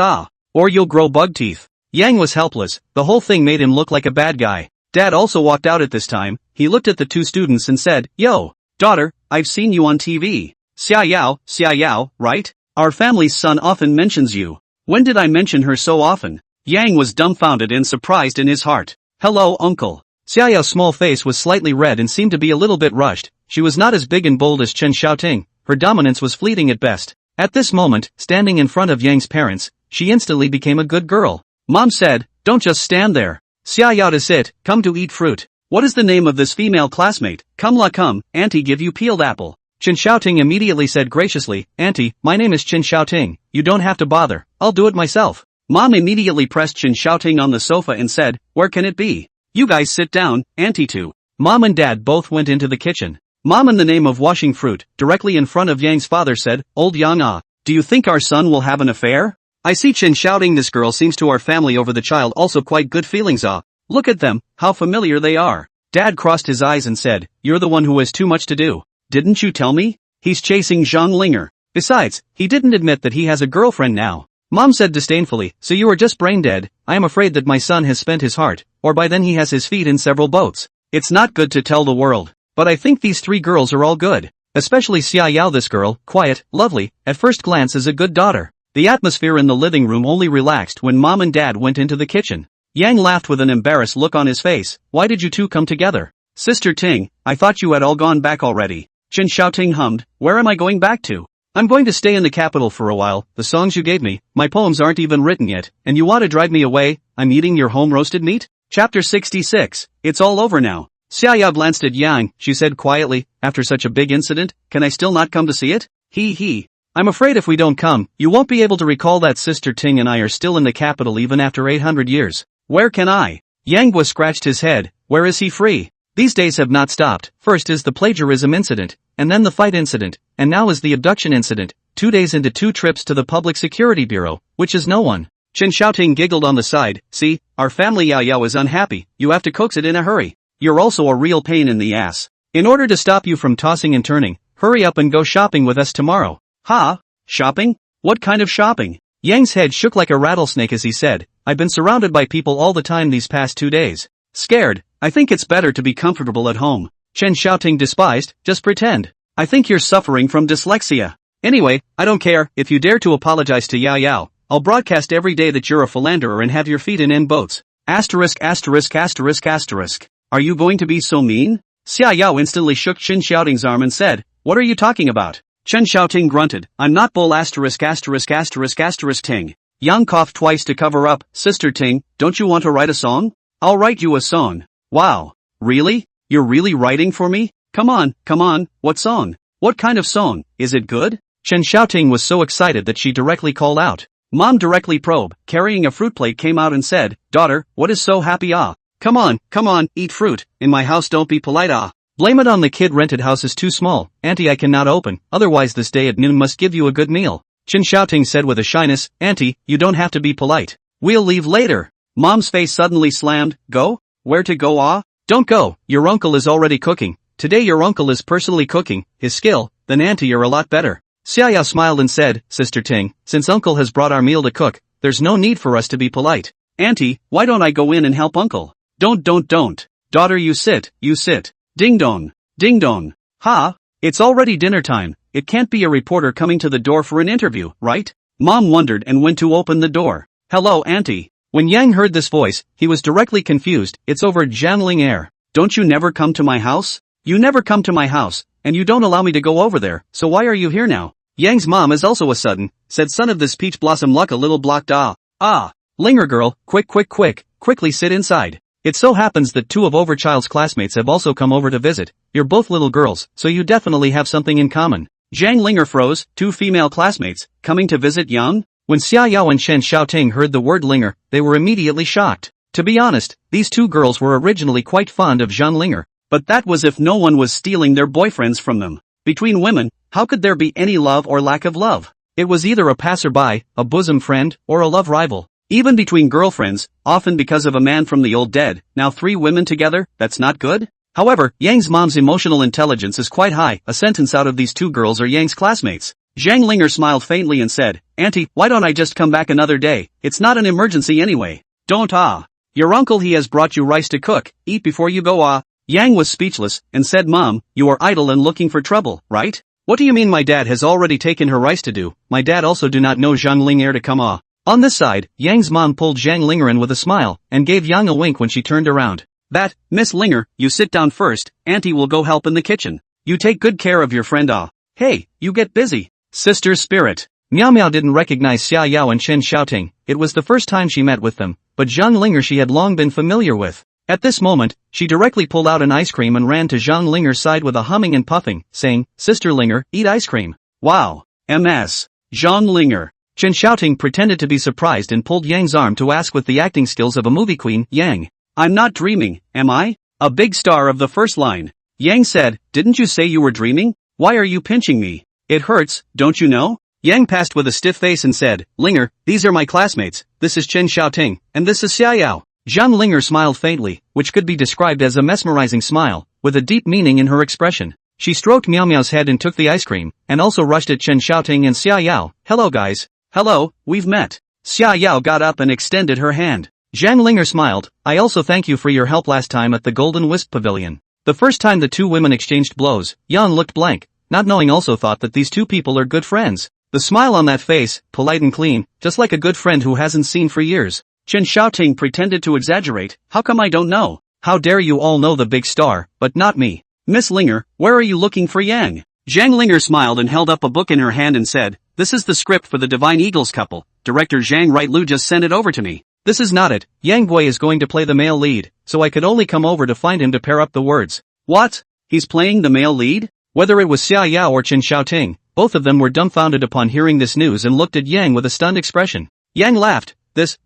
or you'll grow bug teeth. Yang was helpless, the whole thing made him look like a bad guy. Dad also walked out at this time, he looked at the two students and said, yo, daughter, I've seen you on TV. Xiaoyao, right? Our family's son often mentions you. When did I mention her so often? Yang was dumbfounded and surprised in his heart. Hello uncle. Xiaoyao's small face was slightly red and seemed to be a little bit rushed. She was not as big and bold as Chen Xiaoting, her dominance was fleeting at best. At this moment, standing in front of Yang's parents, she instantly became a good girl. Mom said, don't just stand there. Xiaoyao to sit, come to eat fruit. What is the name of this female classmate? Come, auntie give you peeled apple. Chen Xiaoting immediately said graciously, auntie, my name is Chen Xiaoting, you don't have to bother, I'll do it myself. Mom immediately pressed Chen Xiaoting on the sofa and said, where can it be? You guys sit down, auntie too. Mom and dad both went into the kitchen. Mom in the name of washing fruit, directly in front of Yang's father said, old Yang do you think our son will have an affair? I see Chen shouting this girl seems to our family over the child also quite good feelings Look at them, how familiar they are. Dad crossed his eyes and said, you're the one who has too much to do. Didn't you tell me? He's chasing Zhang Linger. Besides, he didn't admit that he has a girlfriend now. Mom said disdainfully, so you are just brain dead, I am afraid that my son has spent his heart, or by then he has his feet in several boats. It's not good to tell the world. But I think these three girls are all good. Especially Xiaoyao this girl, quiet, lovely, at first glance is a good daughter. The atmosphere in the living room only relaxed when mom and dad went into the kitchen. Yang laughed with an embarrassed look on his face, why did you two come together? Sister Ting, I thought you had all gone back already. Chen Xiaoting hummed, where am I going back to? I'm going to stay in the capital for a while, the songs you gave me, my poems aren't even written yet, and you want to drive me away, I'm eating your home roasted meat? Chapter 66, it's all over now. Xiaoyao glanced at Yang, she said quietly, after such a big incident, can I still not come to see it? I'm afraid if we don't come, you won't be able to recall that Sister Ting and I are still in the capital even after 800 years. Where can I? Yang Gua scratched his head, where is he free? These days have not stopped, first is the plagiarism incident, and then the fight incident, and now is the abduction incident, 2 days into 2 trips to the Public Security Bureau, which is no one. Chen Xiaoting giggled on the side, see, our family Yao is unhappy, you have to coax it in a hurry. You're also a real pain in the ass. In order to stop you from tossing and turning, hurry up and go shopping with us tomorrow. Shopping? What kind of shopping? Yang's head shook like a rattlesnake as he said, I've been surrounded by people all the time these past 2 days. Scared, I think it's better to be comfortable at home. Chen Xiaoting despised, just pretend. I think you're suffering from dyslexia. Anyway, I don't care, if you dare to apologize to Yao, I'll broadcast every day that you're a philanderer and have your feet in boats. Asterisk. Are you going to be so mean? Xiaoyao instantly shook Chen Xiaoting's arm and said, what are you talking about? Chen Xiaoting grunted, I'm not bull asterisk Ting. Yang coughed twice to cover up, Sister Ting, don't you want to write a song? I'll write you a song. Wow. Really? You're really writing for me? Come on, what song? What kind of song, is it good? Chen Xiaoting was so excited that she directly called out. Mom directly probed, carrying a fruit plate came out and said, daughter, what is so happy Come on, eat fruit, in my house don't be polite Blame it on the kid rented house is too small, auntie I cannot open, otherwise this day at noon must give you a good meal. Chen Xiaoting said with a shyness, auntie, you don't have to be polite. We'll leave later. Mom's face suddenly slammed, go? Where to go Don't go, your uncle is already cooking, today your uncle is personally cooking, his skill, then auntie you're a lot better. Xiaoyao smiled and said, Sister Ting, since uncle has brought our meal to cook, there's no need for us to be polite. Auntie, why don't I go in and help uncle? Don't. Daughter you sit. Ding dong. Ha? It's already dinner time, it can't be a reporter coming to the door for an interview, right? Mom wondered and went to open the door. Hello auntie. When Yang heard this voice, he was directly confused. It's over Jiangling Air. Don't you never come to my house? You never come to my house, and you don't allow me to go over there, so why are you here now? Yang's mom is also a sudden, said son of this peach blossom luck a little blocked Linger girl, quickly sit inside. It so happens that two of Overchild's classmates have also come over to visit. You're both little girls, so you definitely have something in common. Zhang Linger froze, two female classmates, coming to visit Yang? When Xiaoyao and Chen Xiaoting heard the word Linger, they were immediately shocked. To be honest, these two girls were originally quite fond of Zhang Linger, but that was if no one was stealing their boyfriends from them. Between women, how could there be any love or lack of love? It was either a passerby, a bosom friend, or a love rival. Even between girlfriends, often because of a man from the old dead, now three women together, that's not good? However, Yang's mom's emotional intelligence is quite high. A sentence out of these two girls are Yang's classmates. Zhang Linger smiled faintly and said, Auntie, why don't I just come back another day? It's not an emergency anyway. Don't Your uncle he has brought you rice to cook, eat before you go Yang was speechless, and said Mom, you are idle and looking for trouble, right? What do you mean my dad has already taken her rice to do? My dad also do not know Zhang Linger to come On this side, Yang's mom pulled Zhang Linger in with a smile, and gave Yang a wink when she turned around. Miss Linger, you sit down first, Auntie will go help in the kitchen. You take good care of your friend Hey, you get busy. Sister spirit. Miao Miao didn't recognize Xiaoyao and Chen Xiaoting. It was the first time she met with them, but Zhang Linger she had long been familiar with. At this moment, she directly pulled out an ice cream and ran to Zhang Linger's side with a humming and puffing, saying, Sister Linger, eat ice cream. Wow. MS. Zhang Linger. Chen Xiaoting pretended to be surprised and pulled Yang's arm to ask with the acting skills of a movie queen, Yang. I'm not dreaming, am I? A big star of the first line. Yang said, didn't you say you were dreaming? Why are you pinching me? It hurts, don't you know? Yang passed with a stiff face and said, Linger, these are my classmates, this is Chen Xiaoting, and this is Xiaoyao. Zhang Linger smiled faintly, which could be described as a mesmerizing smile, with a deep meaning in her expression. She stroked Miao Miao's head and took the ice cream, and also rushed at Chen Xiaoting and Xiaoyao. Hello guys. Hello, we've met. Xiaoyao got up and extended her hand. Zhang Linger smiled, I also thank you for your help last time at the Golden Wisp Pavilion. The first time the two women exchanged blows, Yang looked blank, not knowing also thought that these two people are good friends. The smile on that face, polite and clean, just like a good friend who hasn't seen for years. Chen Xiaoting pretended to exaggerate, how come I don't know? How dare you all know the big star, but not me? Miss Linger, where are you looking for Yang? Zhang Linger smiled and held up a book in her hand and said, this is the script for the Divine Eagles couple, director Zhang Right Lu just sent it over to me. This is not it, Yang Boy is going to play the male lead, so I could only come over to find him to pair up the words. What? He's playing the male lead? Whether it was Xiaoyao or Chen Xiaoting, both of them were dumbfounded upon hearing this news and looked at Yang with a stunned expression. Yang laughed.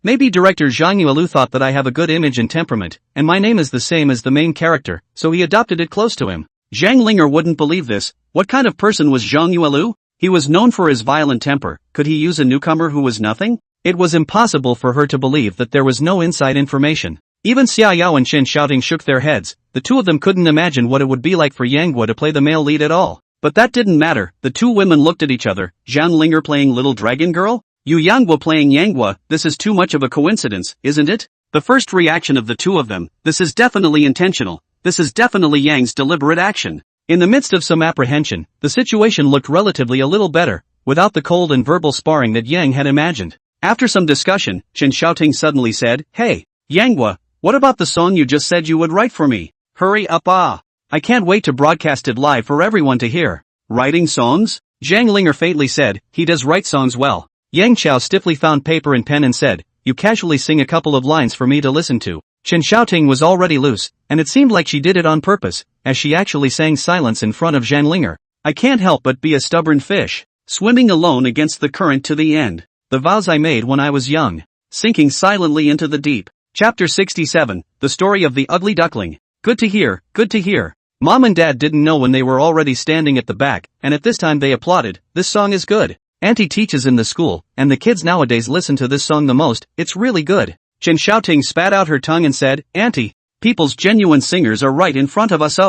Maybe director Zhang Yuelu thought that I have a good image and temperament, and my name is the same as the main character, so he adopted it close to him. Zhang Linger wouldn't believe this. What kind of person was Zhang Yuelu? He was known for his violent temper. Could he use a newcomer who was nothing? It was impossible for her to believe that there was no inside information. Even Xiaoyao and Chen Xiaoting shook their heads. The two of them couldn't imagine what it would be like for Yang Guo to play the male lead at all. But that didn't matter. The two women looked at each other. Zhang Linger playing Little Dragon Girl? Yu Yangguo playing Yanghua, this is too much of a coincidence, isn't it? The first reaction of the two of them, this is definitely intentional. This is definitely Yang's deliberate action. In the midst of some apprehension, the situation looked relatively a little better, without the cold and verbal sparring that Yang had imagined. After some discussion, Chen Xiaoting suddenly said, Hey, Yanghua, what about the song you just said you would write for me? Hurry up I can't wait to broadcast it live for everyone to hear. Writing songs? Zhang Linger faintly said, he does write songs well. Yang Chao stiffly found paper and pen and said, you casually sing a couple of lines for me to listen to. Chen Xiaoting was already loose, and it seemed like she did it on purpose, as she actually sang Silence in front of Zhang Linger. I can't help but be a stubborn fish, swimming alone against the current to the end. The vows I made when I was young, sinking silently into the deep. Chapter 67, The Story of the Ugly Duckling. Good to hear, good to hear. Mom and Dad didn't know when they were already standing at the back, and at this time they applauded, this song is good. Auntie teaches in the school, and the kids nowadays listen to this song the most, it's really good. Chen Xiaoting spat out her tongue and said, Auntie, people's genuine singers are right in front of us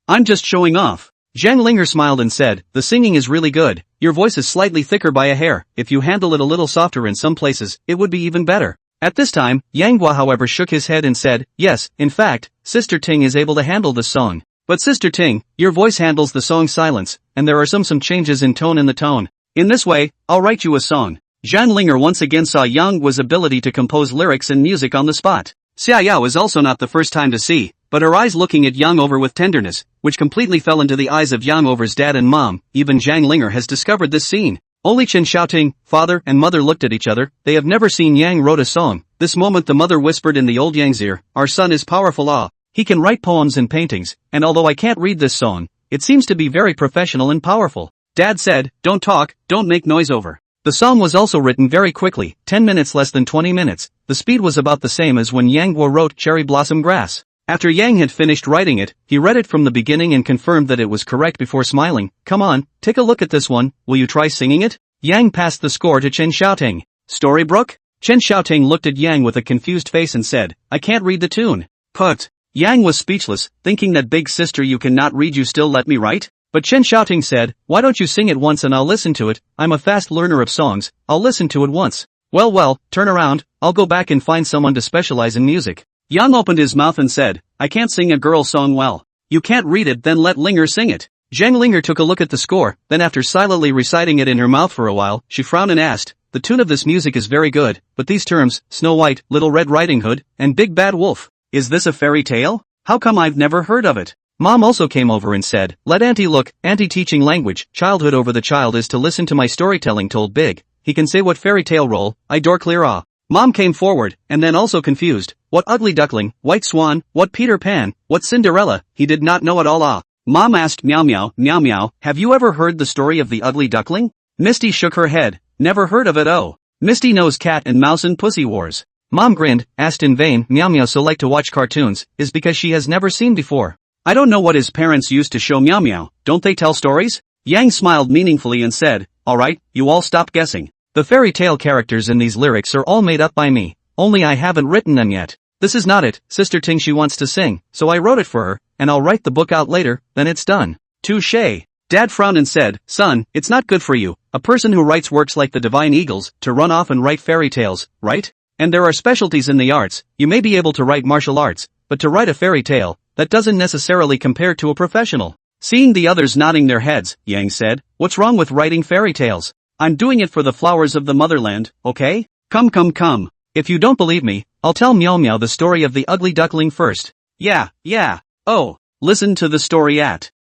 I'm just showing off. Zhang Linger smiled and said, the singing is really good, your voice is slightly thicker by a hair, if you handle it a little softer in some places, it would be even better. At this time, Yang Guo however shook his head and said, yes, in fact, Sister Ting is able to handle this song. But Sister Ting, your voice handles the song silence, and there are some changes in tone the tone. In this way, I'll write you a song. Zhang Linger once again saw Yang Guo's ability to compose lyrics and music on the spot. Xia Yao is also not the first time to see, but her eyes looking at Yang Over with tenderness, which completely fell into the eyes of Yang Over's dad and mom. Even Zhang Linger has discovered this scene. Only Chen Xiaoting, father and mother looked at each other, they have never seen Yang wrote a song. This moment the mother whispered in the old Yang's ear, our son is powerful he can write poems and paintings, and although I can't read this song, it seems to be very professional and powerful. Dad said, don't talk, don't make noise over. The song was also written very quickly, 10 minutes less than 20 minutes, the speed was about the same as when Yang Guo wrote Cherry Blossom Grass. After Yang had finished writing it, he read it from the beginning and confirmed that it was correct before smiling, come on, take a look at this one, will you try singing it? Yang passed the score to Chen Xiaoting. Storybook? Chen Xiaoting looked at Yang with a confused face and said, I can't read the tune. Put. Yang was speechless, thinking that big sister you cannot read you still let me write? But Chen Xiaoting said, why don't you sing it once and I'll listen to it, I'm a fast learner of songs, I'll listen to it once. Well, turn around, I'll go back and find someone to specialize in music. Yang opened his mouth and said, I can't sing a girl song well. You can't read it then let Linger sing it. Zhang Linger took a look at the score, then after silently reciting it in her mouth for a while, she frowned and asked, the tune of this music is very good, but these terms, Snow White, Little Red Riding Hood, and Big Bad Wolf, is this a fairy tale? How come I've never heard of it? Mom also came over and said, let Auntie look, Auntie teaching language, childhood over the child is to listen to my storytelling told big, he can say what fairy tale role, I door clear Mom came forward, and then also confused, what ugly duckling, white swan, what Peter Pan, what Cinderella, he did not know it all Mom asked Meow Meow, have you ever heard the story of the ugly duckling? Misty shook her head, never heard of it Misty knows Cat and Mouse and Pussy Wars. Mom grinned, asked in vain, Meow so like to watch cartoons, is because she has never seen before. I don't know what his parents used to show Meow, don't they tell stories? Yang smiled meaningfully and said, alright, you all stop guessing. The fairy tale characters in these lyrics are all made up by me, only I haven't written them yet. This is not it, Sister Ting she wants to sing, so I wrote it for her, and I'll write the book out later, then it's done. Touché. Dad frowned and said, son, it's not good for you, a person who writes works like the Divine Eagles, to run off and write fairy tales, right? And there are specialties in the arts, you may be able to write martial arts, but to write a fairy tale, that doesn't necessarily compare to a professional. Seeing the others nodding their heads, Yang said, what's wrong with writing fairy tales? I'm doing it for the flowers of the motherland, okay? Come. If you don't believe me, I'll tell Meow the story of the ugly duckling first. Yeah. Oh, listen to the story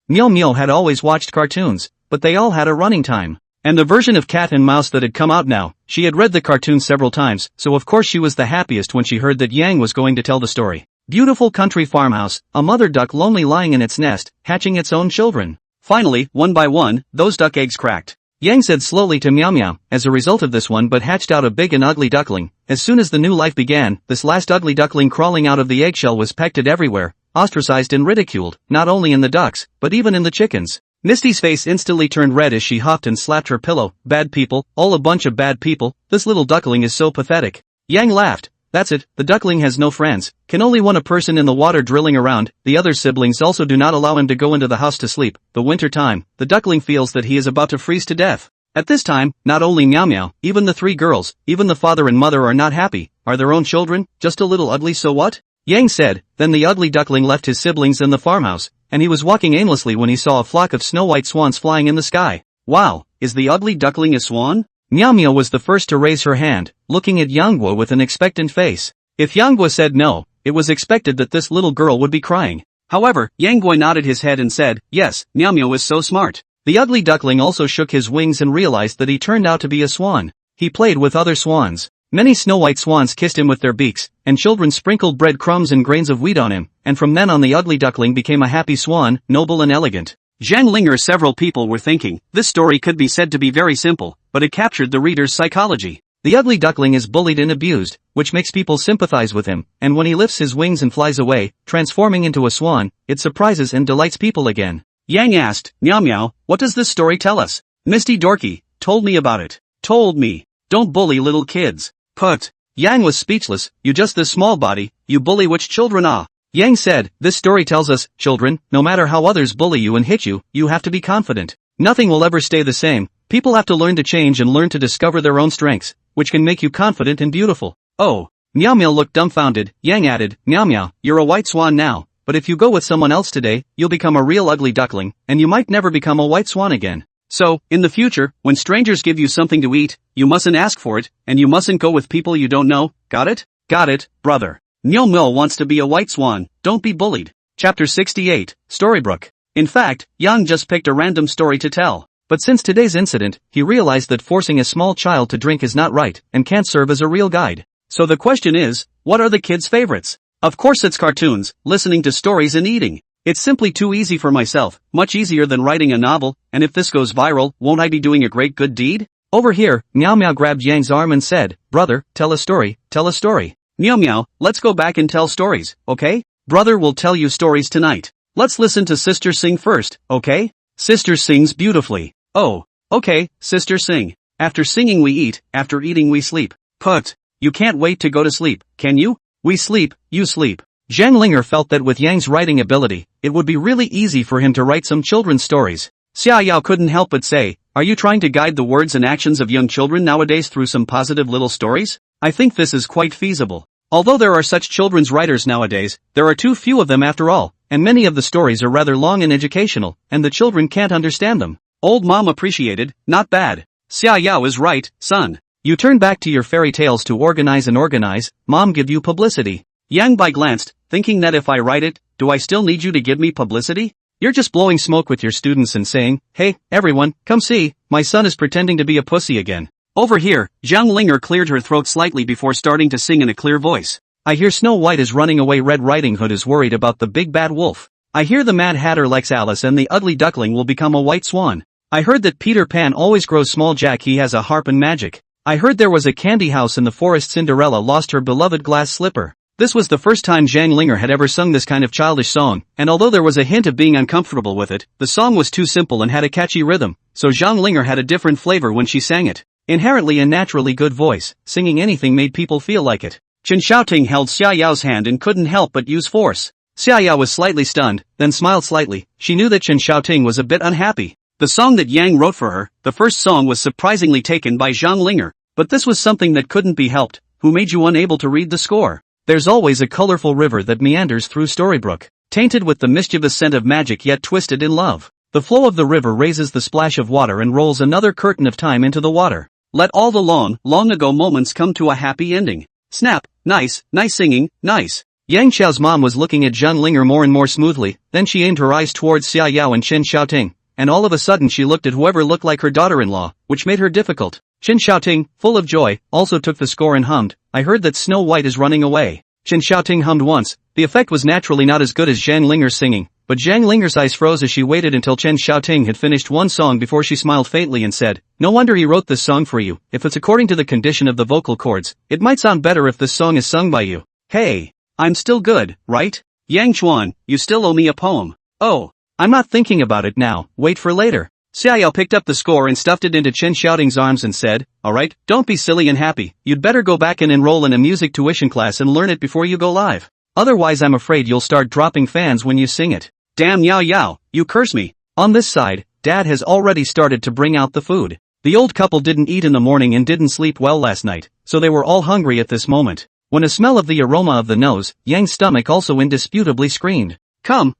Meow had always watched cartoons, but they all had a running time. And the version of Cat and Mouse that had come out now, she had read the cartoon several times, so of course she was the happiest when she heard that Yang was going to tell the story. Beautiful country farmhouse, a mother duck lonely lying in its nest, hatching its own children. Finally, one by one, those duck eggs cracked. Yang said slowly to Meow, as a result of this one but hatched out a big and ugly duckling. As soon as the new life began, this last ugly duckling crawling out of the eggshell was pecked at everywhere, ostracized and ridiculed, not only in the ducks, but even in the chickens. Misty's face instantly turned red as she huffed and slapped her pillow. Bad people, all a bunch of bad people, this little duckling is so pathetic. Yang laughed. That's it, the duckling has no friends, can only want a person in the water drilling around, the other siblings also do not allow him to go into the house to sleep. The winter time, the duckling feels that he is about to freeze to death. At this time, not only Meow, even the three girls, even the father and mother are not happy, are their own children, just a little ugly so what? Yang said, then the ugly duckling left his siblings in the farmhouse, and he was walking aimlessly when he saw a flock of snow-white swans flying in the sky. Wow, is the ugly duckling a swan? Meow was the first to raise her hand, looking at Yang Guo with an expectant face. If Yang Guo said no, it was expected that this little girl would be crying. However, Yang Guo nodded his head and said, yes, Meow is so smart. The ugly duckling also shook his wings and realized that he turned out to be a swan. He played with other swans. Many snow-white swans kissed him with their beaks, and children sprinkled breadcrumbs and grains of wheat on him, and from then on the ugly duckling became a happy swan, noble and elegant. Zhang Linger several people were thinking, this story could be said to be very simple, but it captured the reader's psychology. The ugly duckling is bullied and abused, which makes people sympathize with him, and when he lifts his wings and flies away, transforming into a swan, it surprises and delights people again. Yang asked, Meow, what does this story tell us? Misty Dorky, told me about it. Told me. Don't bully little kids. Put. Yang was speechless, you just this small body, you bully which children Yang said, this story tells us, children, no matter how others bully you and hit you, you have to be confident. Nothing will ever stay the same. People have to learn to change and learn to discover their own strengths, which can make you confident and beautiful. Oh. Meow Meow looked dumbfounded. Yang added, Meow Meow, you're a white swan now, but if you go with someone else today, you'll become a real ugly duckling, and you might never become a white swan again. So, in the future, when strangers give you something to eat, you mustn't ask for it, and you mustn't go with people you don't know, got it? Got it, brother. Meow Meow wants to be a white swan, don't be bullied. Chapter 68, Storybook. In fact, Yang just picked a random story to tell. But since today's incident, he realized that forcing a small child to drink is not right, and can't serve as a real guide. So the question is, what are the kids' favorites? Of course it's cartoons, listening to stories and eating. It's simply too easy for myself, much easier than writing a novel, and if this goes viral, won't I be doing a great good deed? Over here, Meow Meow grabbed Yang's arm and said, brother, tell a story, tell a story. Meow Meow, let's go back and tell stories, okay? Brother will tell you stories tonight. Let's listen to sister sing first, okay? Sister sings beautifully. Oh, okay, sister sing. After singing we eat, after eating we sleep. Put. You can't wait to go to sleep, can you? We sleep, you sleep. Zhang Linger felt that with Yang's writing ability, it would be really easy for him to write some children's stories. Xia Yao couldn't help but say, are you trying to guide the words and actions of young children nowadays through some positive little stories? I think this is quite feasible. Although there are such children's writers nowadays, there are too few of them after all, and many of the stories are rather long and educational, and the children can't understand them. Old mom appreciated, not bad. Xia Yao is right, son. You turn back to your fairy tales to organize and organize, mom give you publicity. Yang Bai glanced, thinking that if I write it, do I still need you to give me publicity? You're just blowing smoke with your students and saying, hey, everyone, come see, my son is pretending to be a pussy again. Over here, Zhang Linger cleared her throat slightly before starting to sing in a clear voice. I hear Snow White is running away, Red Riding Hood is worried about the big bad wolf. I hear the Mad Hatter likes Alice and the ugly duckling will become a white swan. I heard that Peter Pan always grows small, Jack he has a harp and magic. I heard there was a candy house in the forest, Cinderella lost her beloved glass slipper. This was the first time Zhang Linger had ever sung this kind of childish song, and although there was a hint of being uncomfortable with it, the song was too simple and had a catchy rhythm, so Zhang Linger had a different flavor when she sang it. Inherently a naturally good voice, singing anything made people feel like it. Chen Xiaoting held Xia Yao's hand and couldn't help but use force. Xia Yao was slightly stunned, then smiled slightly. She knew that Chen Xiaoting was a bit unhappy. The song that Yang wrote for her, the first song, was surprisingly taken by Zhang Linger. But this was something that couldn't be helped. Who made you unable to read the score? There's always a colorful river that meanders through Storybook, tainted with the mischievous scent of magic yet twisted in love. The flow of the river raises the splash of water and rolls another curtain of time into the water. Let all the long, long ago moments come to a happy ending. Snap, nice, nice singing, nice. Yang Xiao's mom was looking at Zhang Linger more and more smoothly, then she aimed her eyes towards Xia Yao and Chen Xiaoting, and all of a sudden she looked at whoever looked like her daughter-in-law, which made her difficult. Chen Xiaoting, full of joy, also took the score and hummed, I heard that Snow White is running away. Chen Xiaoting hummed once. The effect was naturally not as good as Zhang Linger's singing, but Zhang Linger's eyes froze as she waited until Chen Xiaoting had finished one song before she smiled faintly and said, no wonder he wrote this song for you. If it's according to the condition of the vocal cords, it might sound better if this song is sung by you. Hey, I'm still good, right? Yang Chuan, you still owe me a poem. Oh, I'm not thinking about it now, wait for later. Xia Yao picked up the score and stuffed it into Chen Xiaoting's arms and said, alright, don't be silly and happy, you'd better go back and enroll in a music tuition class and learn it before you go live. Otherwise I'm afraid you'll start dropping fans when you sing it. Damn Yao Yao, you curse me. On this side, Dad has already started to bring out the food. The old couple didn't eat in the morning and didn't sleep well last night, so they were all hungry at this moment. When a smell of the aroma of the nose, Yang's stomach also indisputably screamed. Come,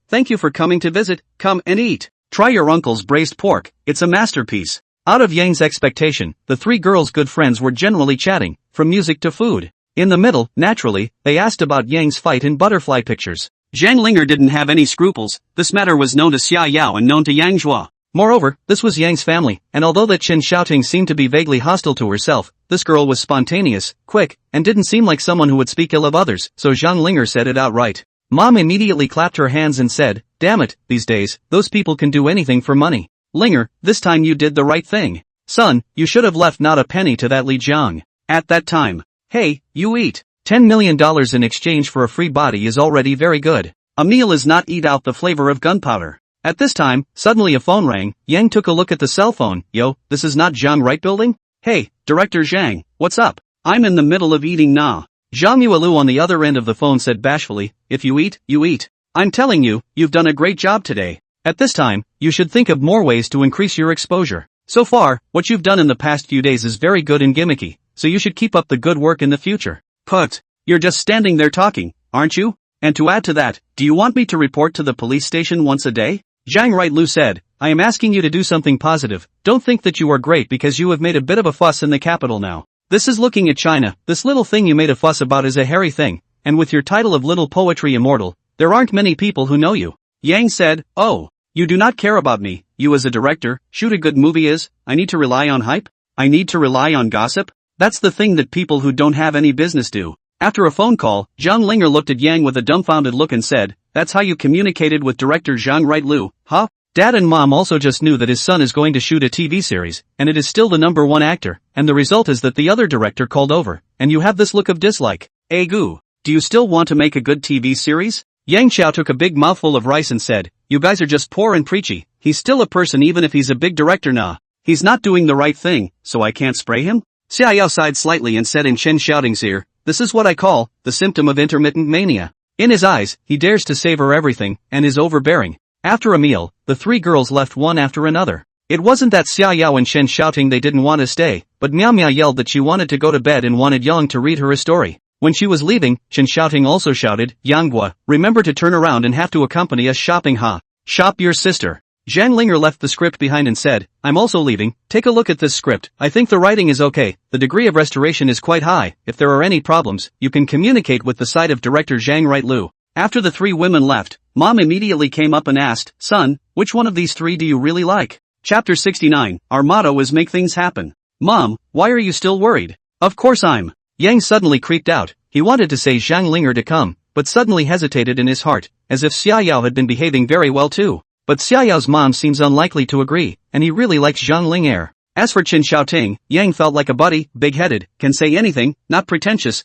thank you for coming to visit, come and eat. Try your uncle's braised pork, it's a masterpiece. Out of Yang's expectation, the three girls' good friends were generally chatting, from music to food. In the middle, naturally, they asked about Yang's fight in butterfly pictures. Zhang Linger didn't have any scruples, this matter was known to Xia Yao and known to Yang Zhua. Moreover, this was Yang's family, and although that Chen Xiaoting seemed to be vaguely hostile to herself, this girl was spontaneous, quick, and didn't seem like someone who would speak ill of others, so Zhang Linger said it outright. Mom immediately clapped her hands and said, damn it, these days, those people can do anything for money. Linger, this time you did the right thing. Son, you should have left not a penny to that Li Jiang. At that time. Hey, you eat. $10 million in exchange for a free body is already very good. A meal is not eat out the flavor of gunpowder. At this time, suddenly a phone rang. Yang took a look at the cell phone. Yo, this is not Zhang Right Building? Hey, Director Zhang, what's up? I'm in the middle of eating now. Zhang Yuelu on the other end of the phone said bashfully, if you eat, you eat. I'm telling you, you've done a great job today. At this time, you should think of more ways to increase your exposure. So far, what you've done in the past few days is very good and gimmicky, so you should keep up the good work in the future. Put. You're just standing there talking, aren't you? And to add to that, do you want me to report to the police station once a day? Zhang Rightlu said, I am asking you to do something positive. Don't think that you are great because you have made a bit of a fuss in the capital now. This is looking at China. This little thing you made a fuss about is a hairy thing, and with your title of Little Poetry Immortal, there aren't many people who know you. Yang said, oh, you do not care about me, you as a director, shoot a good movie is, I need to rely on hype? I need to rely on gossip? That's the thing that people who don't have any business do. After a phone call, Zhang Linger looked at Yang with a dumbfounded look and said, that's how you communicated with director Zhang Rightlu, huh? Dad and Mom also just knew that his son is going to shoot a TV series, and it is still the #1 actor, and the result is that the other director called over, and you have this look of dislike. Goo, do you still want to make a good TV series? Yang Xiao took a big mouthful of rice and said, you guys are just poor and preachy, he's still a person even if he's a big director nah. He's not doing the right thing, so I can't spray him? Xia Yao sighed slightly and said in Chen Xiaoting's ear, this is what I call, the symptom of intermittent mania. In his eyes, he dares to savor everything, and is overbearing. After a meal, the three girls left one after another. It wasn't that Xia Yao and Shen shouting they didn't want to stay, but Miao Miao yelled that she wanted to go to bed and wanted Yang to read her a story. When she was leaving, Chen shouting also shouted, Yanghua, remember to turn around and have to accompany us shopping ha. Shop your sister. Zhang Linger left the script behind and said, I'm also leaving, take a look at this script, I think the writing is okay, the degree of restoration is quite high, if there are any problems, you can communicate with the side of director Zhang Rightlu. After the three women left, Mom immediately came up and asked, son, which one of these three do you really like? Chapter 69, our motto is make things happen. Mom, why are you still worried? Of course I'm. Yang suddenly creeped out, he wanted to say Zhang Linger to come, but suddenly hesitated in his heart, as if Xia Yao had been behaving very well too. But Xia Yao's mom seems unlikely to agree, and he really likes Zhang Linger. As for Qin Xiaoting, Yang felt like a buddy, big-headed, can say anything, not pretentious,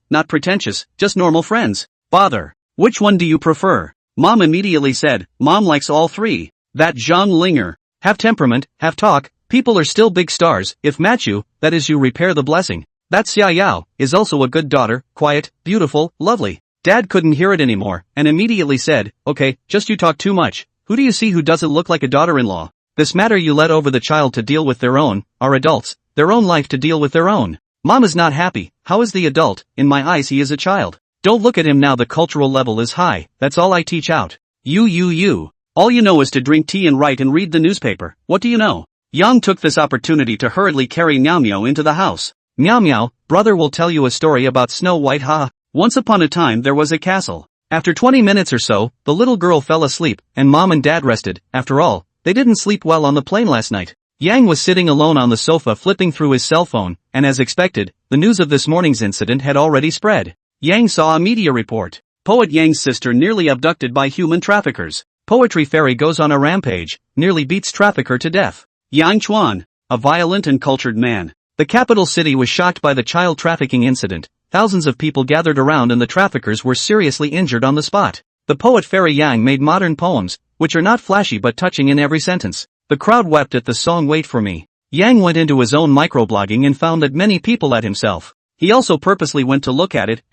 just normal friends. Bother. Which one do you prefer? Mom immediately said, Mom likes all three. That Zhang Linger. Have temperament, have talk, people are still big stars, if match you, that is you repair the blessing. That Xia Yao, is also a good daughter, quiet, beautiful, lovely. Dad couldn't hear it anymore, and immediately said, okay, just you talk too much. Who do you see who doesn't look like a daughter-in-law? This matter you let over the child to deal with their own, are adults, their own life to deal with their own. Mom is not happy, how is the adult? In my eyes he is a child. Don't look at him now, the cultural level is high, that's all I teach out. You. All you know is to drink tea and write and read the newspaper, what do you know? Yang took this opportunity to hurriedly carry Miao Miao into the house. Miao Miao, brother will tell you a story about Snow White ha. Once upon a time there was a castle. After 20 minutes or so, the little girl fell asleep, and Mom and Dad rested. After all, they didn't sleep well on the plane last night. Yang was sitting alone on the sofa flipping through his cell phone, and as expected, the news of this morning's incident had already spread. Yang saw a media report. Poet Yang's sister nearly abducted by human traffickers. Poetry fairy goes on a rampage, nearly beats trafficker to death. Yang Chuan, a violent and cultured man. The capital city was shocked by the child trafficking incident. Thousands of people gathered around and the traffickers were seriously injured on the spot. The poet fairy Yang made modern poems, which are not flashy but touching in every sentence. The crowd wept at the song Wait For Me. Yang went into his own microblogging and found that many people at himself. He also purposely went to look at it, *******.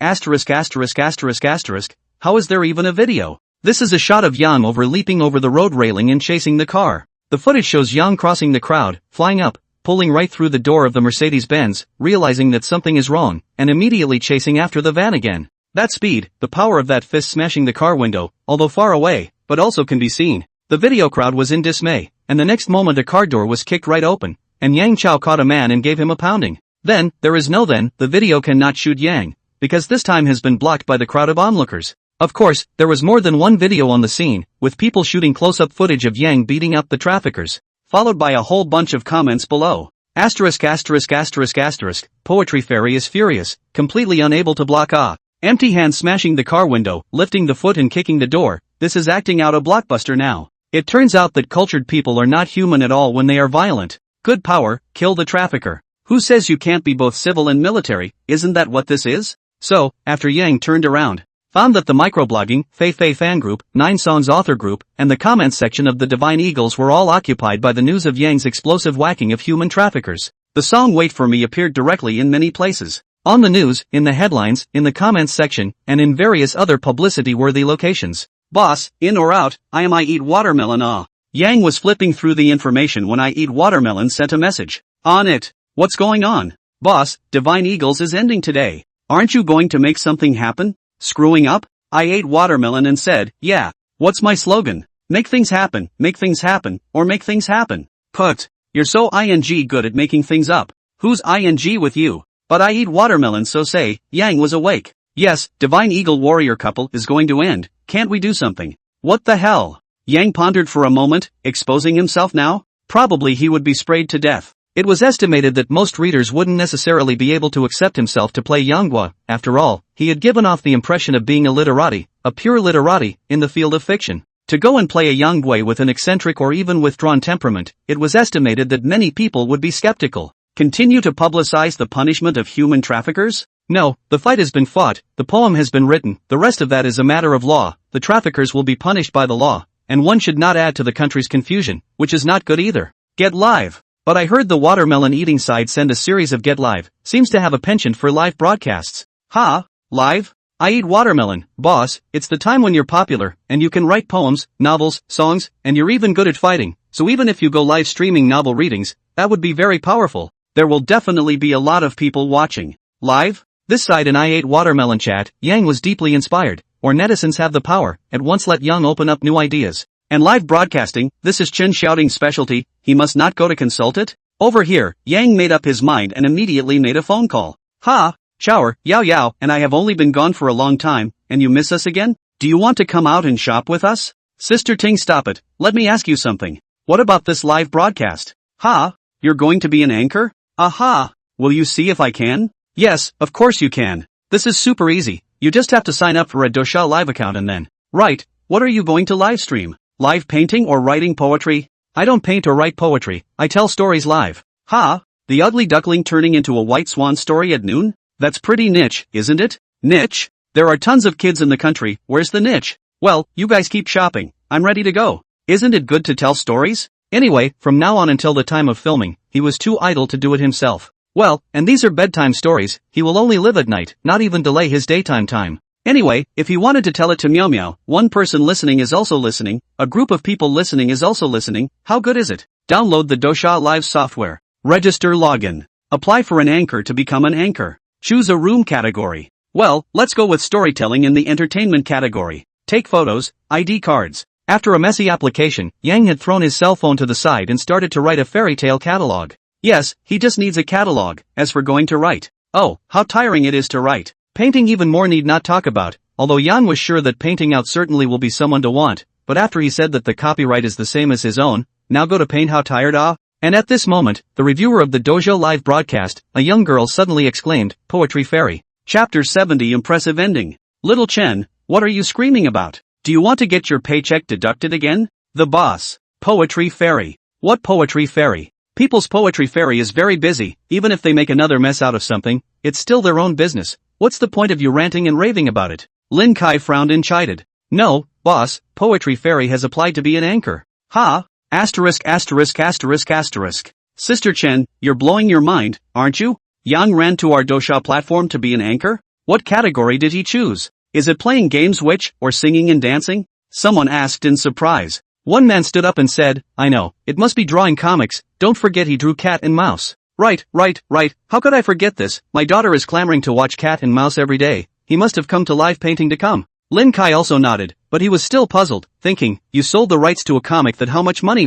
How is there even a video? This is a shot of Yang leaping over the road railing and chasing the car. The footage shows Yang crossing the crowd, flying up, pulling right through the door of the Mercedes-Benz, realizing that something is wrong, and immediately chasing after the van again. That speed, the power of that fist smashing the car window, although far away, but also can be seen. The video crowd was in dismay, and the next moment a car door was kicked right open, and Yang Chao caught a man and gave him a pounding. Then, the video cannot shoot Yang, because this time has been blocked by the crowd of onlookers. Of course, there was more than one video on the scene, with people shooting close-up footage of Yang beating up the traffickers, followed by a whole bunch of comments below. ********, Poetry fairy is furious, completely unable to block empty hand smashing the car window, lifting the foot and kicking the door, this is acting out a blockbuster now. It turns out that cultured people are not human at all when they are violent. Good power, kill the trafficker. Who says you can't be both civil and military, isn't that what this is? So, after Yang turned around, found that the microblogging, Fei fan group, 9 songs author group, and the comments section of the Divine Eagles were all occupied by the news of Yang's explosive whacking of human traffickers. The song Wait For Me appeared directly in many places. On the news, in the headlines, in the comments section, and in various other publicity-worthy locations. Boss, in or out, I eat watermelon. Yang was flipping through the information when I eat watermelon sent a message. On it. What's going on? Boss, Divine Eagles is ending today. Aren't you going to make something happen? Screwing up? I ate watermelon and said, yeah. What's my slogan? Make things happen, or make things happen. Put. You're so good at making things up. Who's ing with you? But I eat watermelon, so say. Yang was awake. Yes, Divine Eagle Warrior couple is going to end. Can't we do something? What the hell? Yang pondered for a moment, exposing himself now? Probably he would be sprayed to death. It was estimated that most readers wouldn't necessarily be able to accept himself to play Yanghua. After all, he had given off the impression of being a literati, a pure literati, in the field of fiction. To go and play a Yanghua with an eccentric or even withdrawn temperament, it was estimated that many people would be skeptical. Continue to publicize the punishment of human traffickers? No, the fight has been fought, the poem has been written, the rest of that is a matter of law, the traffickers will be punished by the law, and one should not add to the country's confusion, which is not good either. Get live. But I heard the watermelon eating side send a series of Get Live, seems to have a penchant for live broadcasts. Ha? Live? I eat watermelon, boss, it's the time when you're popular, and you can write poems, novels, songs, and you're even good at fighting, so even if you go live streaming novel readings, that would be very powerful. There will definitely be a lot of people watching. Live? This side in I ate watermelon chat, Yang was deeply inspired, or netizens have the power, at once let Yang open up new ideas. And live broadcasting, this is Chen shouting specialty, he must not go to consult it? Over here, Yang made up his mind and immediately made a phone call. Ha, shower, yao, and I have only been gone for a long time, and you miss us again? Do you want to come out and shop with us? Sister Ting, stop it, let me ask you something. What about this live broadcast? Ha, you're going to be an anchor? Aha, will you see if I can? Yes, of course you can. This is super easy, you just have to sign up for a Dosha Live account and then. Right, what are you going to live stream? Live painting or writing poetry? I don't paint or write poetry, I tell stories live. Ha, the ugly duckling turning into a white swan story at noon? That's pretty niche, isn't it? Niche? There are tons of kids in the country, where's the niche? Well, you guys keep shopping, I'm ready to go. Isn't it good to tell stories? Anyway, from now on until the time of filming, he was too idle to do it himself. Well, and these are bedtime stories, he will only live at night, not even delay his daytime time. Anyway, if he wanted to tell it to Meow Meow, one person listening is also listening, a group of people listening is also listening, how good is it? Download the Dosha Live software. Register login. Apply for an anchor to become an anchor. Choose a room category. Well, let's go with storytelling in the entertainment category. Take photos, ID cards. After a messy application, Yang had thrown his cell phone to the side and started to write a fairy tale catalog. Yes, he just needs a catalog. As for going to write. Oh, how tiring it is to write. Painting even more need not talk about, although Yang was sure that painting out certainly will be someone to want, but after he said that the copyright is the same as his own, now go to paint how tired And at this moment, the reviewer of the Dojo Live broadcast, a young girl suddenly exclaimed, Poetry Fairy. Chapter 70 Impressive Ending. Little Chen, what are you screaming about? Do you want to get your paycheck deducted again? The boss. Poetry Fairy. What Poetry Fairy? People's Poetry Fairy is very busy, even if they make another mess out of something, it's still their own business. What's the point of you ranting and raving about it? Lin Kai frowned and chided. No, boss, Poetry Fairy has applied to be an anchor. Ha! Asterisk. Sister Chen, you're blowing your mind, aren't you? Yang ran to our Dosha platform to be an anchor? What category did he choose? Is it playing games or singing and dancing? Someone asked in surprise. One man stood up and said, I know, it must be drawing comics, don't forget he drew Cat and Mouse. Right, how could I forget this? My daughter is clamoring to watch Cat and Mouse every day, he must have come to live painting to come. Lin Kai also nodded, but he was still puzzled, thinking, you sold the rights to a comic that how much money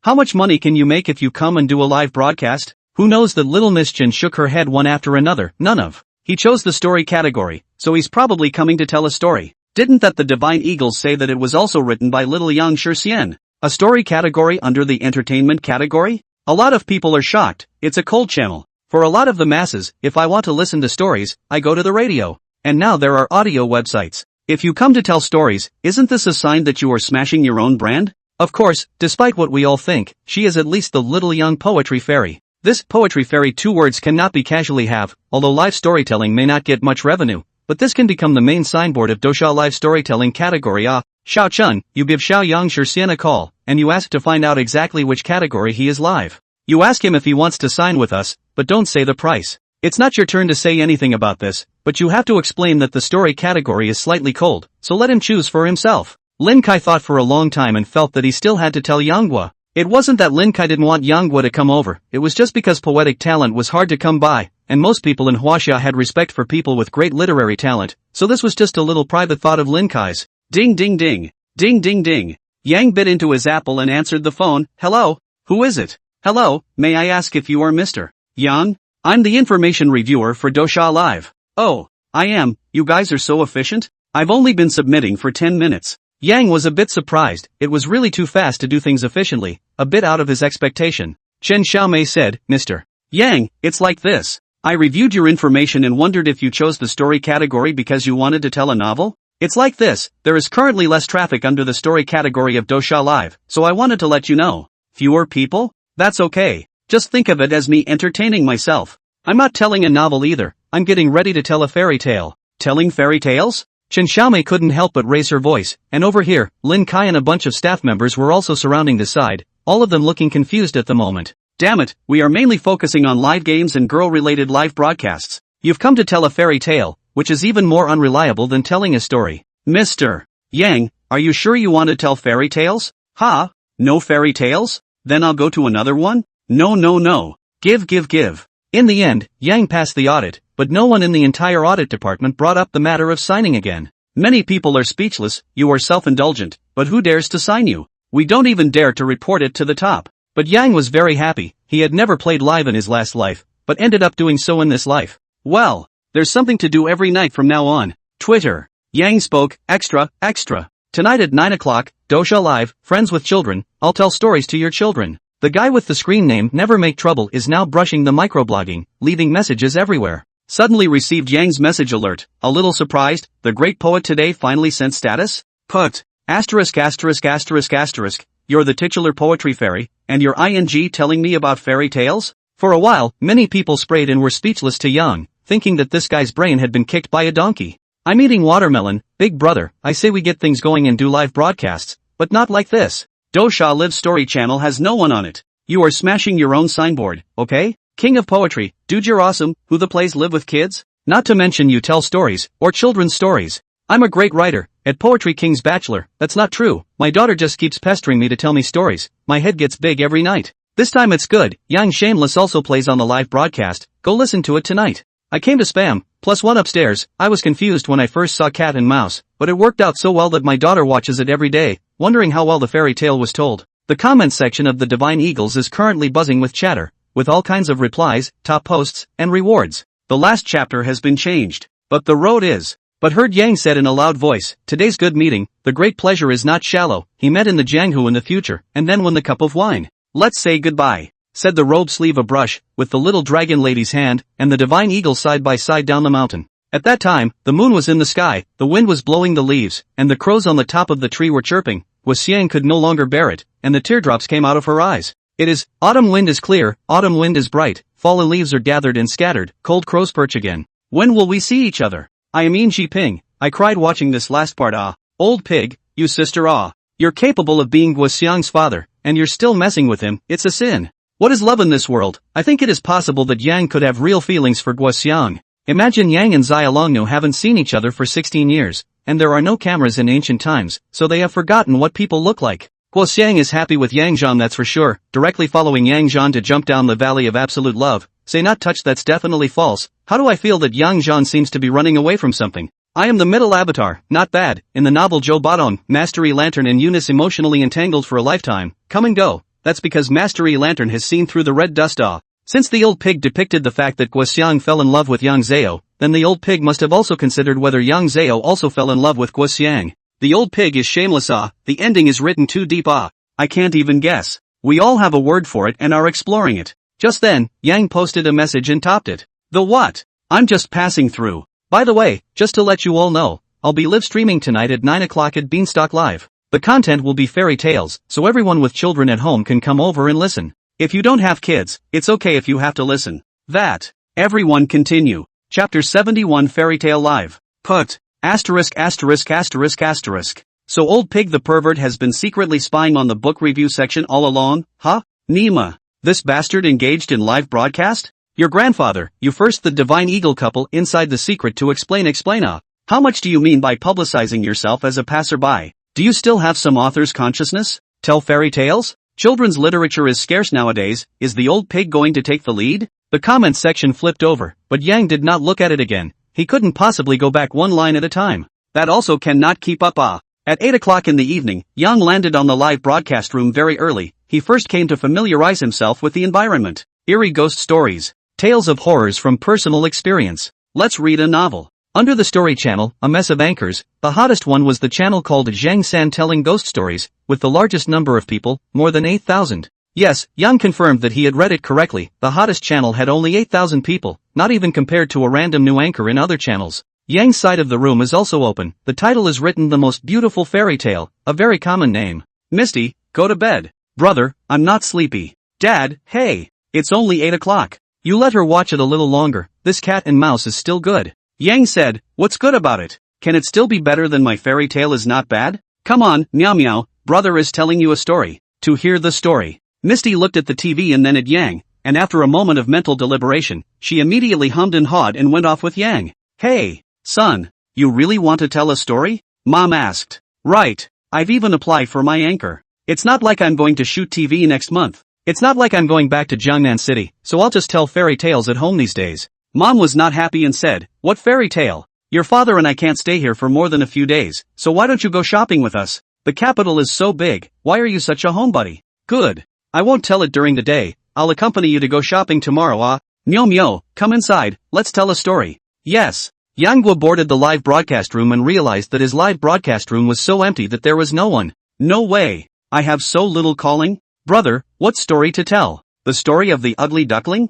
How much money can you make if you come and do a live broadcast? Who knows that little Miss Chen shook her head one after another, none of. He chose the story category, so he's probably coming to tell a story. Didn't that the Divine Eagles say that it was also written by little Yang Shixian? A story category under the entertainment category? A lot of people are shocked, it's a cold channel. For a lot of the masses, if I want to listen to stories, I go to the radio. And now there are audio websites. If you come to tell stories, isn't this a sign that you are smashing your own brand? Of course, despite what we all think, she is at least the little young Poetry Fairy. This Poetry Fairy 2 words cannot be casually have, although live storytelling may not get much revenue, but this can become the main signboard of Dosha Live storytelling category. Xiao Chun, you give Xiao Yang Shixian a call, and you ask to find out exactly which category he is live. You ask him if he wants to sign with us, but don't say the price. It's not your turn to say anything about this, but you have to explain that the story category is slightly cold, so let him choose for himself. Lin Kai thought for a long time and felt that he still had to tell Yanghua. It wasn't that Lin Kai didn't want Yanghua to come over, it was just because poetic talent was hard to come by, and most people in Huaxia had respect for people with great literary talent, so this was just a little private thought of Lin Kai's. Ding ding ding. Ding ding ding. Yang bit into his apple and answered the phone. Hello? Who is it? Hello, may I ask if you are Mr. Yang? I'm the information reviewer for Dosha Live. Oh, I am, you guys are so efficient? I've only been submitting for 10 minutes. Yang was a bit surprised, it was really too fast to do things efficiently, a bit out of his expectation. Chen Xiaomei said, Mr. Yang, it's like this. I reviewed your information and wondered if you chose the story category because you wanted to tell a novel? It's like this, there is currently less traffic under the story category of Dosha Live, so I wanted to let you know. Fewer people? That's okay. Just think of it as me entertaining myself. I'm not telling a novel either, I'm getting ready to tell a fairy tale. Telling fairy tales? Chen Xiaomei couldn't help but raise her voice, and over here, Lin Kai and a bunch of staff members were also surrounding the side, all of them looking confused at the moment. Damn it, we are mainly focusing on live games and girl-related live broadcasts. You've come to tell a fairy tale, which is even more unreliable than telling a story. Mr. Yang, are you sure you want to tell fairy tales? Ha? No fairy tales? Then I'll go to another one? No. Give. In the end, Yang passed the audit, but no one in the entire audit department brought up the matter of signing again. Many people are speechless, you are self-indulgent, but who dares to sign you? We don't even dare to report it to the top. But Yang was very happy, he had never played live in his last life, but ended up doing so in this life. Well, there's something to do every night from now on. Twitter. Yang spoke, extra. Tonight at 9 o'clock, Dosha Live, friends with children, I'll tell stories to your children. The guy with the screen name Never Make Trouble is now brushing the microblogging, leaving messages everywhere. Suddenly received Yang's message alert, a little surprised, the great poet today finally sent status? Put. Asterisk. You're the titular poetry fairy, and you're ing telling me about fairy tales? For a while, many people sprayed and were speechless to Yang, thinking that this guy's brain had been kicked by a donkey. I'm eating watermelon, big brother, I say we get things going and do live broadcasts, but not like this. Dosha Live Story channel has no one on it. You are smashing your own signboard, okay? King of poetry, dude you're awesome, who the plays live with kids? Not to mention you tell stories, or children's stories. I'm a great writer, at Poetry King's Bachelor, that's not true, my daughter just keeps pestering me to tell me stories, my head gets big every night. This time it's good, Yang Shameless also plays on the live broadcast, go listen to it tonight. I came to spam, +1 upstairs, I was confused when I first saw Cat and Mouse, but it worked out so well that my daughter watches it every day, wondering how well the fairy tale was told. The comments section of the Divine Eagles is currently buzzing with chatter, with all kinds of replies, top posts, and rewards. The last chapter has been changed, but the road is. But heard Yang said in a loud voice, today's good meeting, the great pleasure is not shallow, he met in the Jianghu in the future, and then won the cup of wine. Let's say goodbye, said the robe sleeve a brush, with the little dragon lady's hand, and the divine eagle side by side down the mountain. At that time, the moon was in the sky, the wind was blowing the leaves, and the crows on the top of the tree were chirping. Guoxiang could no longer bear it, and the teardrops came out of her eyes. It is, autumn wind is clear, autumn wind is bright, fallen leaves are gathered and scattered, cold crows perch again. When will we see each other? I am Yin Jiping, I cried watching this last part. Ah, old pig, you sister. Ah, you're capable of being Guoxiang's father, and you're still messing with him, it's a sin. What is love in this world? I think it is possible that Yang could have real feelings for Guoxiang. Imagine Yang and Xia Longnu haven't seen each other for 16 years, and there are no cameras in ancient times, so they have forgotten what people look like. Guoxiang is happy with Yang Zhan, that's for sure, directly following Yang Zhan to jump down the valley of absolute love. Say not touch, that's definitely false. How do I feel that Yang Zhan seems to be running away from something? I am the middle avatar, not bad. In the novel Zhou Badong, Mastery Lantern and Eunice emotionally entangled for a lifetime, come and go. That's because Mastery Lantern has seen through the red dust. Since the old pig depicted the fact that Guoxiang fell in love with Yang Zhao, then the old pig must have also considered whether Yang Zhao also fell in love with Guoxiang. The old pig is shameless. The ending is written too deep. I can't even guess. We all have a word for it and are exploring it. Just then, Yang posted a message and topped it. The what? I'm just passing through. By the way, just to let you all know, I'll be live streaming tonight at 9 o'clock at Beanstalk Live. The content will be fairy tales, so everyone with children at home can come over and listen. If you don't have kids, it's okay if you have to listen. That. Everyone continue. Chapter 71 Fairy Tale Live. Put. Asterisk. So old pig the pervert has been secretly spying on the book review section all along, huh? Nima. This bastard engaged in live broadcast? Your grandfather, you first the divine eagle couple inside the secret to explain. How much do you mean by publicizing yourself as a passerby? Do you still have some author's consciousness? Tell fairy tales? Children's literature is scarce nowadays, is the old pig going to take the lead? The comments section flipped over, but Yang did not look at it again. He couldn't possibly go back one line at a time. That also cannot keep up. At 8 o'clock in the evening, Yang landed on the live broadcast room very early. He first came to familiarize himself with the environment. Eerie ghost stories. Tales of horrors from personal experience. Let's read a novel. Under the story channel, a mess of anchors, the hottest one was the channel called Zhang San telling ghost stories, with the largest number of people, more than 8,000. Yes, Yang confirmed that he had read it correctly. The hottest channel had only 8,000 people, not even compared to a random new anchor in other channels. Yang's side of the room is also open. The title is written The Most Beautiful Fairy Tale, a very common name. Misty, go to bed. Brother, I'm not sleepy. Dad, hey, it's only 8 o'clock. You let her watch it a little longer. This cat and mouse is still good. Yang said, what's good about it? Can it still be better than my fairy tale is not bad? Come on, meow meow, brother is telling you a story. To hear the story. Misty looked at the TV and then at Yang, and after a moment of mental deliberation, she immediately hummed and hawed and went off with Yang. Hey, son, you really want to tell a story? Mom asked. Right, I've even applied for my anchor. It's not like I'm going to shoot TV next month. It's not like I'm going back to Jiangnan City, so I'll just tell fairy tales at home these days. Mom was not happy and said, what fairy tale? Your father and I can't stay here for more than a few days, so why don't you go shopping with us? The capital is so big, why are you such a homebody? Good. I won't tell it during the day, I'll accompany you to go shopping tomorrow. Myo, come inside, let's tell a story. Yes. Yang boarded the live broadcast room and realized that his live broadcast room was so empty that there was no one. No way. I have so little calling. Brother, what story to tell? The story of the ugly duckling?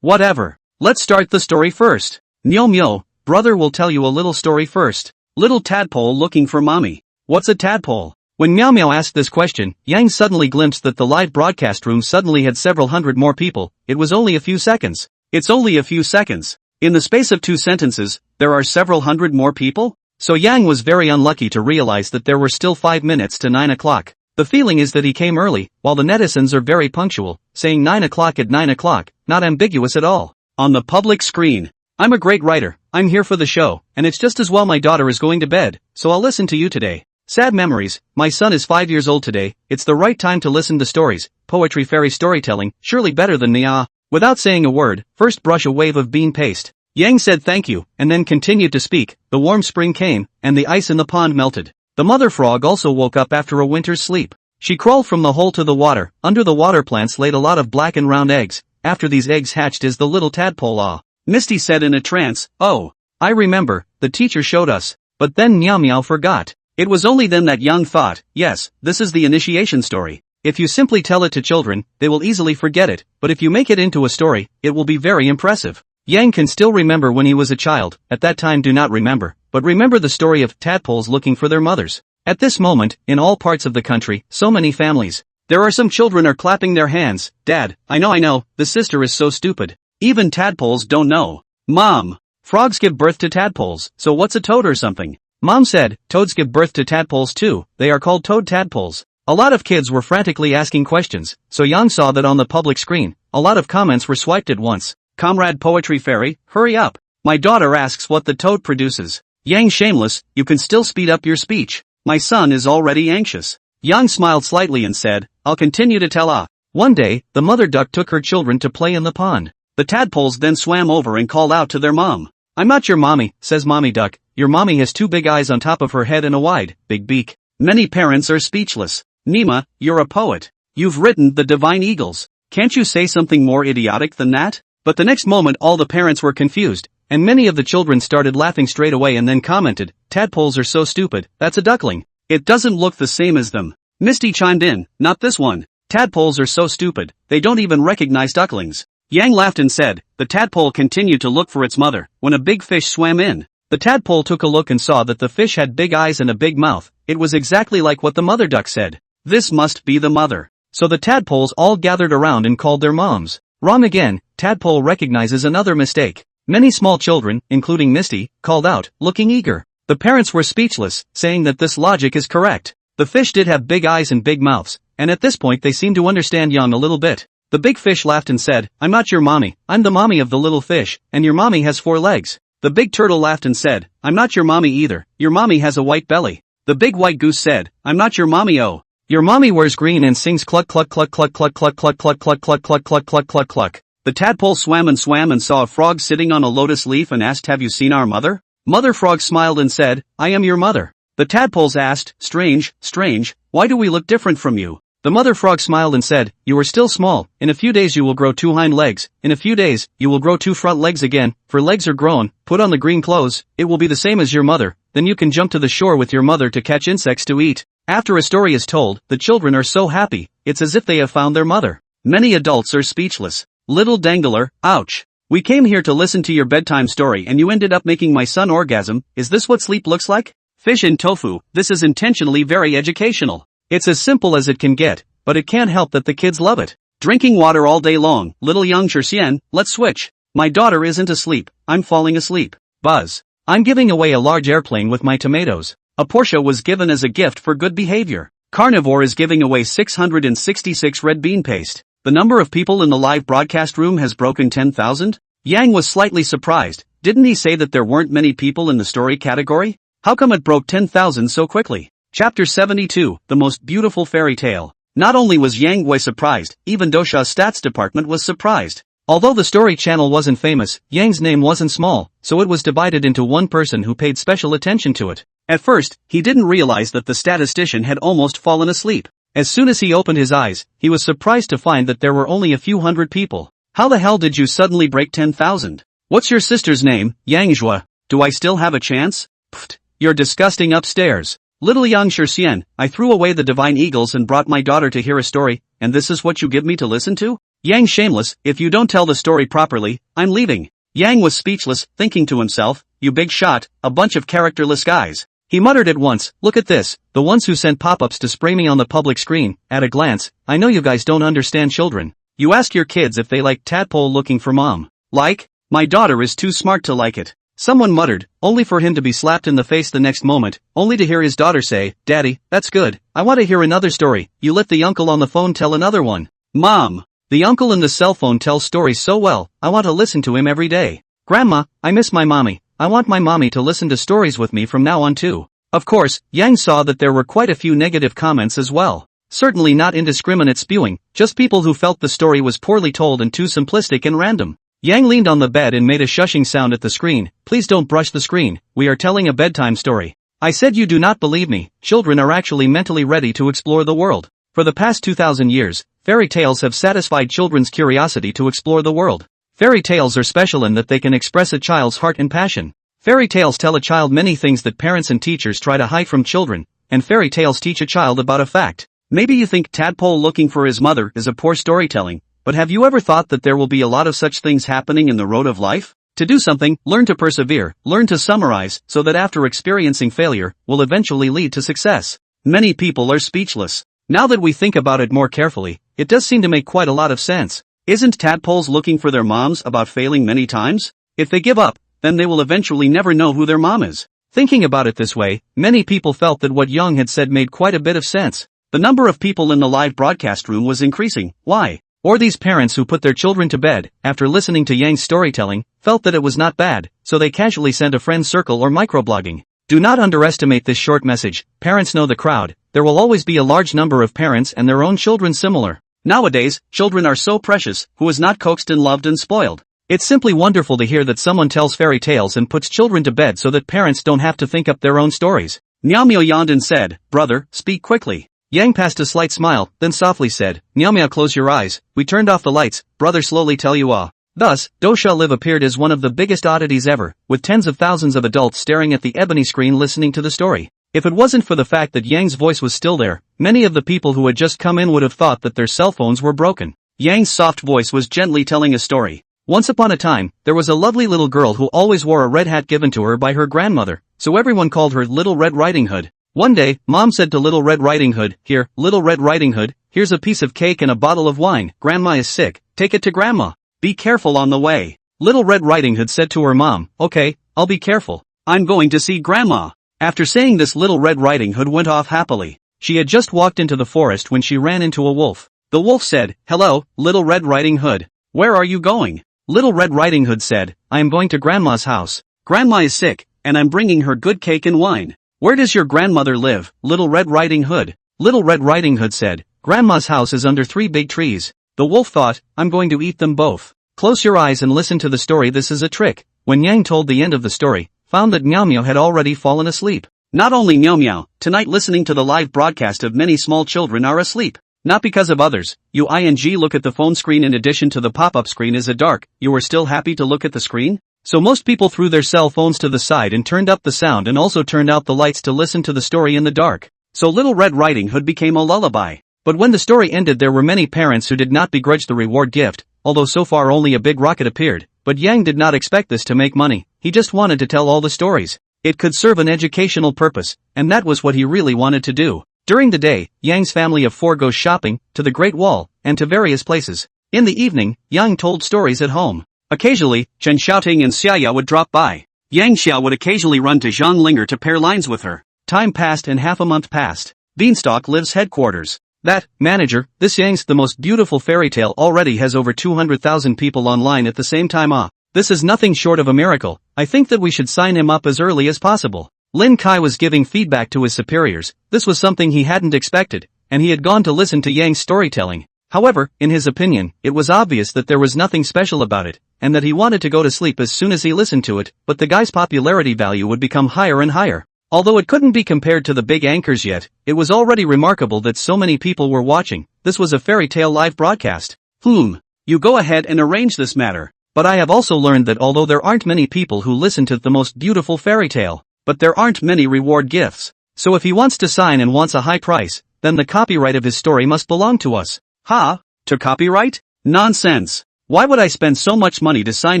Whatever. Let's start the story first. Myo, brother will tell you a little story first. Little tadpole looking for mommy. What's a tadpole? When Meow Meow asked this question, Yang suddenly glimpsed that the live broadcast room suddenly had several hundred more people. It was only a few seconds. It's only a few seconds. In the space of 2 sentences, there are several hundred more people? So Yang was very unlucky to realize that there were still 5 minutes to 9 o'clock. The feeling is that he came early, while the netizens are very punctual, saying 9 o'clock at 9 o'clock, not ambiguous at all. On the public screen. I'm a great writer, I'm here for the show, and it's just as well my daughter is going to bed, so I'll listen to you today. Sad memories, my son is 5 years old today, it's the right time to listen to stories, poetry fairy storytelling, surely better than me. Without saying a word, first brush a wave of bean paste. Yang said thank you, and then continued to speak. The warm spring came, and the ice in the pond melted. The mother frog also woke up after a winter's sleep. She crawled from the hole to the water. Under the water plants laid a lot of black and round eggs. After these eggs hatched is the little tadpole. Misty said in a trance, oh, I remember, the teacher showed us. But then Meow Meow forgot. It was only then that Yang thought, yes, this is the initiation story. If you simply tell it to children, they will easily forget it, but if you make it into a story, it will be very impressive. Yang can still remember when he was a child, at that time do not remember, but remember the story of tadpoles looking for their mothers. At this moment, in all parts of the country, so many families. There are some children are clapping their hands. Dad, I know, the sister is so stupid. Even tadpoles don't know. Mom, frogs give birth to tadpoles, so what's a toad or something? Mom said, toads give birth to tadpoles too, they are called toad tadpoles. A lot of kids were frantically asking questions, so Yang saw that on the public screen, a lot of comments were swiped at once. Comrade Poetry Fairy, hurry up. My daughter asks what the toad produces. Yang shameless, you can still speed up your speech. My son is already anxious. Yang smiled slightly and said, I'll continue to tell. One day, the mother duck took her children to play in the pond. The tadpoles then swam over and called out to their mom. I'm not your mommy, says mommy duck. Your mommy has 2 big eyes on top of her head and a wide, big beak. Many parents are speechless. Nima, you're a poet. You've written The Divine Eagles. Can't you say something more idiotic than that? But the next moment all the parents were confused, and many of the children started laughing straight away and then commented, tadpoles are so stupid, that's a duckling. It doesn't look the same as them. Misty chimed in, not this one. Tadpoles are so stupid, they don't even recognize ducklings. Yang laughed and said, the tadpole continued to look for its mother, when a big fish swam in. The tadpole took a look and saw that the fish had big eyes and a big mouth. It was exactly like what the mother duck said. This must be the mother. So the tadpoles all gathered around and called their moms. Wrong again, tadpole recognizes another mistake. Many small children, including Misty, called out, looking eager. The parents were speechless, saying that this logic is correct. The fish did have big eyes and big mouths, and at this point they seemed to understand Yang a little bit. The big fish laughed and said, I'm not your mommy, I'm the mommy of the little fish, and your mommy has 4 legs. The big turtle laughed and said, I'm not your mommy either, your mommy has a white belly. The big white goose said, I'm not your mommy, oh. Your mommy wears green and sings cluck cluck cluck cluck cluck cluck cluck cluck cluck cluck cluck cluck cluck cluck cluck. The tadpole swam and saw a frog sitting on a lotus leaf and asked, have you seen our mother? Mother Frog smiled and said, I am your mother. The tadpoles asked, strange, why do we look different from you? The mother frog smiled and said, you are still small, in a few days you will grow 2 hind legs, in a few days, you will grow 2 front legs again, for legs are grown, put on the green clothes, it will be the same as your mother, then you can jump to the shore with your mother to catch insects to eat. After a story is told, the children are so happy, it's as if they have found their mother. Many adults are speechless. Little dangler, ouch. We came here to listen to your bedtime story and you ended up making my son orgasm, is this what sleep looks like? Fish in tofu, this is intentionally very educational. It's as simple as it can get, but it can't help that the kids love it. Drinking water all day long, little young Xian, let's switch. My daughter isn't asleep, I'm falling asleep. Buzz. I'm giving away a large airplane with my tomatoes. A Porsche was given as a gift for good behavior. Carnivore is giving away 666 red bean paste. The number of people in the live broadcast room has broken 10,000? Yang was slightly surprised. Didn't he say that there weren't many people in the story category? How come it broke 10,000 so quickly? Chapter 72, The Most Beautiful Fairy Tale. Not only was Yang Wei surprised, even Dosha's stats department was surprised. Although the story channel wasn't famous, Yang's name wasn't small, so it was divided into one person who paid special attention to it. At first, he didn't realize that the statistician had almost fallen asleep. As soon as he opened his eyes, he was surprised to find that there were only a few hundred people. How the hell did you suddenly break 10,000? What's your sister's name, Yang Zhua? Do I still have a chance? Pfft, you're disgusting upstairs. Little Yang Xian, I threw away the divine eagles and brought my daughter to hear a story, and this is what you give me to listen to? Yang shameless, if you don't tell the story properly, I'm leaving. Yang was speechless, thinking to himself, you big shot, a bunch of characterless guys. He muttered at once, look at this, the ones who sent pop-ups to spray me on the public screen. At a glance, I know you guys don't understand children. You ask your kids if they like tadpole looking for mom. Like? My daughter is too smart to like it. Someone muttered, only for him to be slapped in the face the next moment, only to hear his daughter say, Daddy, that's good, I want to hear another story. You let the uncle on the phone tell another one. Mom! The uncle in the cell phone tells stories so well, I want to listen to him every day. Grandma, I miss my mommy. I want my mommy to listen to stories with me from now on too. Of course, Yang saw that there were quite a few negative comments as well. Certainly not indiscriminate spewing, just people who felt the story was poorly told and too simplistic and random. Yang leaned on the bed and made a shushing sound at the screen. Please don't brush the screen, we are telling a bedtime story. I said you do not believe me, children are actually mentally ready to explore the world. For the past 2,000 years, fairy tales have satisfied children's curiosity to explore the world. Fairy tales are special in that they can express a child's heart and passion. Fairy tales tell a child many things that parents and teachers try to hide from children, and fairy tales teach a child about a fact. Maybe you think Tadpole looking for his mother is a poor storytelling, but have you ever thought that there will be a lot of such things happening in the road of life? To do something, learn to persevere, learn to summarize, so that after experiencing failure, will eventually lead to success. Many people are speechless. Now that we think about it more carefully, it does seem to make quite a lot of sense. Isn't tadpoles looking for their moms about failing many times? If they give up, then they will eventually never know who their mom is. Thinking about it this way, many people felt that what Young had said made quite a bit of sense. The number of people in the live broadcast room was increasing. Why? Or these parents who put their children to bed, after listening to Yang's storytelling, felt that it was not bad, so they casually sent a friend circle or microblogging. Do not underestimate this short message. Parents know the crowd. There will always be a large number of parents and their own children similar. Nowadays, children are so precious, who is not coaxed and loved and spoiled? It's simply wonderful to hear that someone tells fairy tales and puts children to bed so that parents don't have to think up their own stories. Niamyo yawned and said, brother, speak quickly. Yang passed a slight smile, then softly said, Niamyo, close your eyes, we turned off the lights, brother, slowly tell you ah. Thus, Dosha Live appeared as one of the biggest oddities ever, with tens of thousands of adults staring at the ebony screen listening to the story. If it wasn't for the fact that Yang's voice was still there, many of the people who had just come in would have thought that their cell phones were broken. Yang's soft voice was gently telling a story. Once upon a time, there was a lovely little girl who always wore a red hat given to her by her grandmother, so everyone called her Little Red Riding Hood. One day, Mom said to Little Red Riding Hood, here, Little Red Riding Hood, here's a piece of cake and a bottle of wine. Grandma is sick, take it to Grandma. Be careful on the way. Little Red Riding Hood said to her mom, okay, I'll be careful. I'm going to see Grandma. After saying this, Little Red Riding Hood went off happily. She had just walked into the forest when she ran into a wolf. The wolf said, "Hello, Little Red Riding Hood. Where are you going?" Little Red Riding Hood said, "I am going to Grandma's house. Grandma is sick, and I'm bringing her good cake and wine." "Where does your grandmother live, Little Red Riding Hood?" Little Red Riding Hood said, "Grandma's house is under 3 big trees." The wolf thought, "I'm going to eat them both." Close your eyes and listen to the story. This is a trick. When Yang told the end of the story, found that Meow Meow had already fallen asleep. Not only Meow Meow, tonight listening to the live broadcast of many small children are asleep. Not because of others. Look at the phone screen. In addition to the pop-up screen is a dark, you are still happy to look at the screen? So most people threw their cell phones to the side and turned up the sound and also turned out the lights to listen to the story in the dark. So Little Red Riding Hood became a lullaby. But when the story ended, there were many parents who did not begrudge the reward gift, although so far only a big rocket appeared. But Yang did not expect this to make money. He just wanted to tell all the stories. It could serve an educational purpose, and that was what he really wanted to do. During the day, Yang's family of 4 goes shopping, to the Great Wall, and to various places. In the evening, Yang told stories at home. Occasionally, Chen Xiaoting and Xiaya would drop by. Yang Xiao would occasionally run to Zhang Linger to pair lines with her. Time passed and half a month passed. Beanstalk lives headquarters. That, manager, this Yang's the most beautiful fairy tale already has over 200,000 people online at the same time. This is nothing short of a miracle. I think that we should sign him up as early as possible. Lin Kai was giving feedback to his superiors. This was something he hadn't expected, and he had gone to listen to Yang's storytelling. However, in his opinion, it was obvious that there was nothing special about it, and that he wanted to go to sleep as soon as he listened to it, but the guy's popularity value would become higher and higher. Although it couldn't be compared to the big anchors yet, it was already remarkable that so many people were watching. This was a fairy tale live broadcast. You go ahead and arrange this matter. But I have also learned that although there aren't many people who listen to the most beautiful fairy tale, but there aren't many reward gifts. So if he wants to sign and wants a high price, then the copyright of his story must belong to us. To copyright? Nonsense. Why would I spend so much money to sign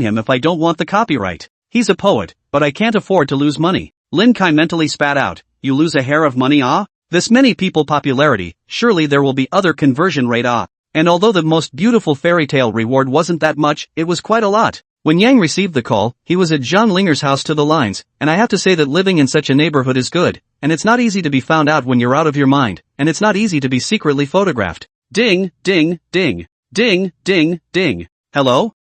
him if I don't want the copyright? He's a poet, but I can't afford to lose money. Lin Kai mentally spat out, "You lose a hair of money, This many people popularity, surely there will be other conversion rate, And although the most beautiful fairy tale reward wasn't that much, it was quite a lot. When Yang received the call, he was at Zhang Linger's house to the lines, and I have to say that living in such a neighborhood is good, and it's not easy to be found out when you're out of your mind, and it's not easy to be secretly photographed. Ding, ding, ding. Ding, ding, ding. Hello,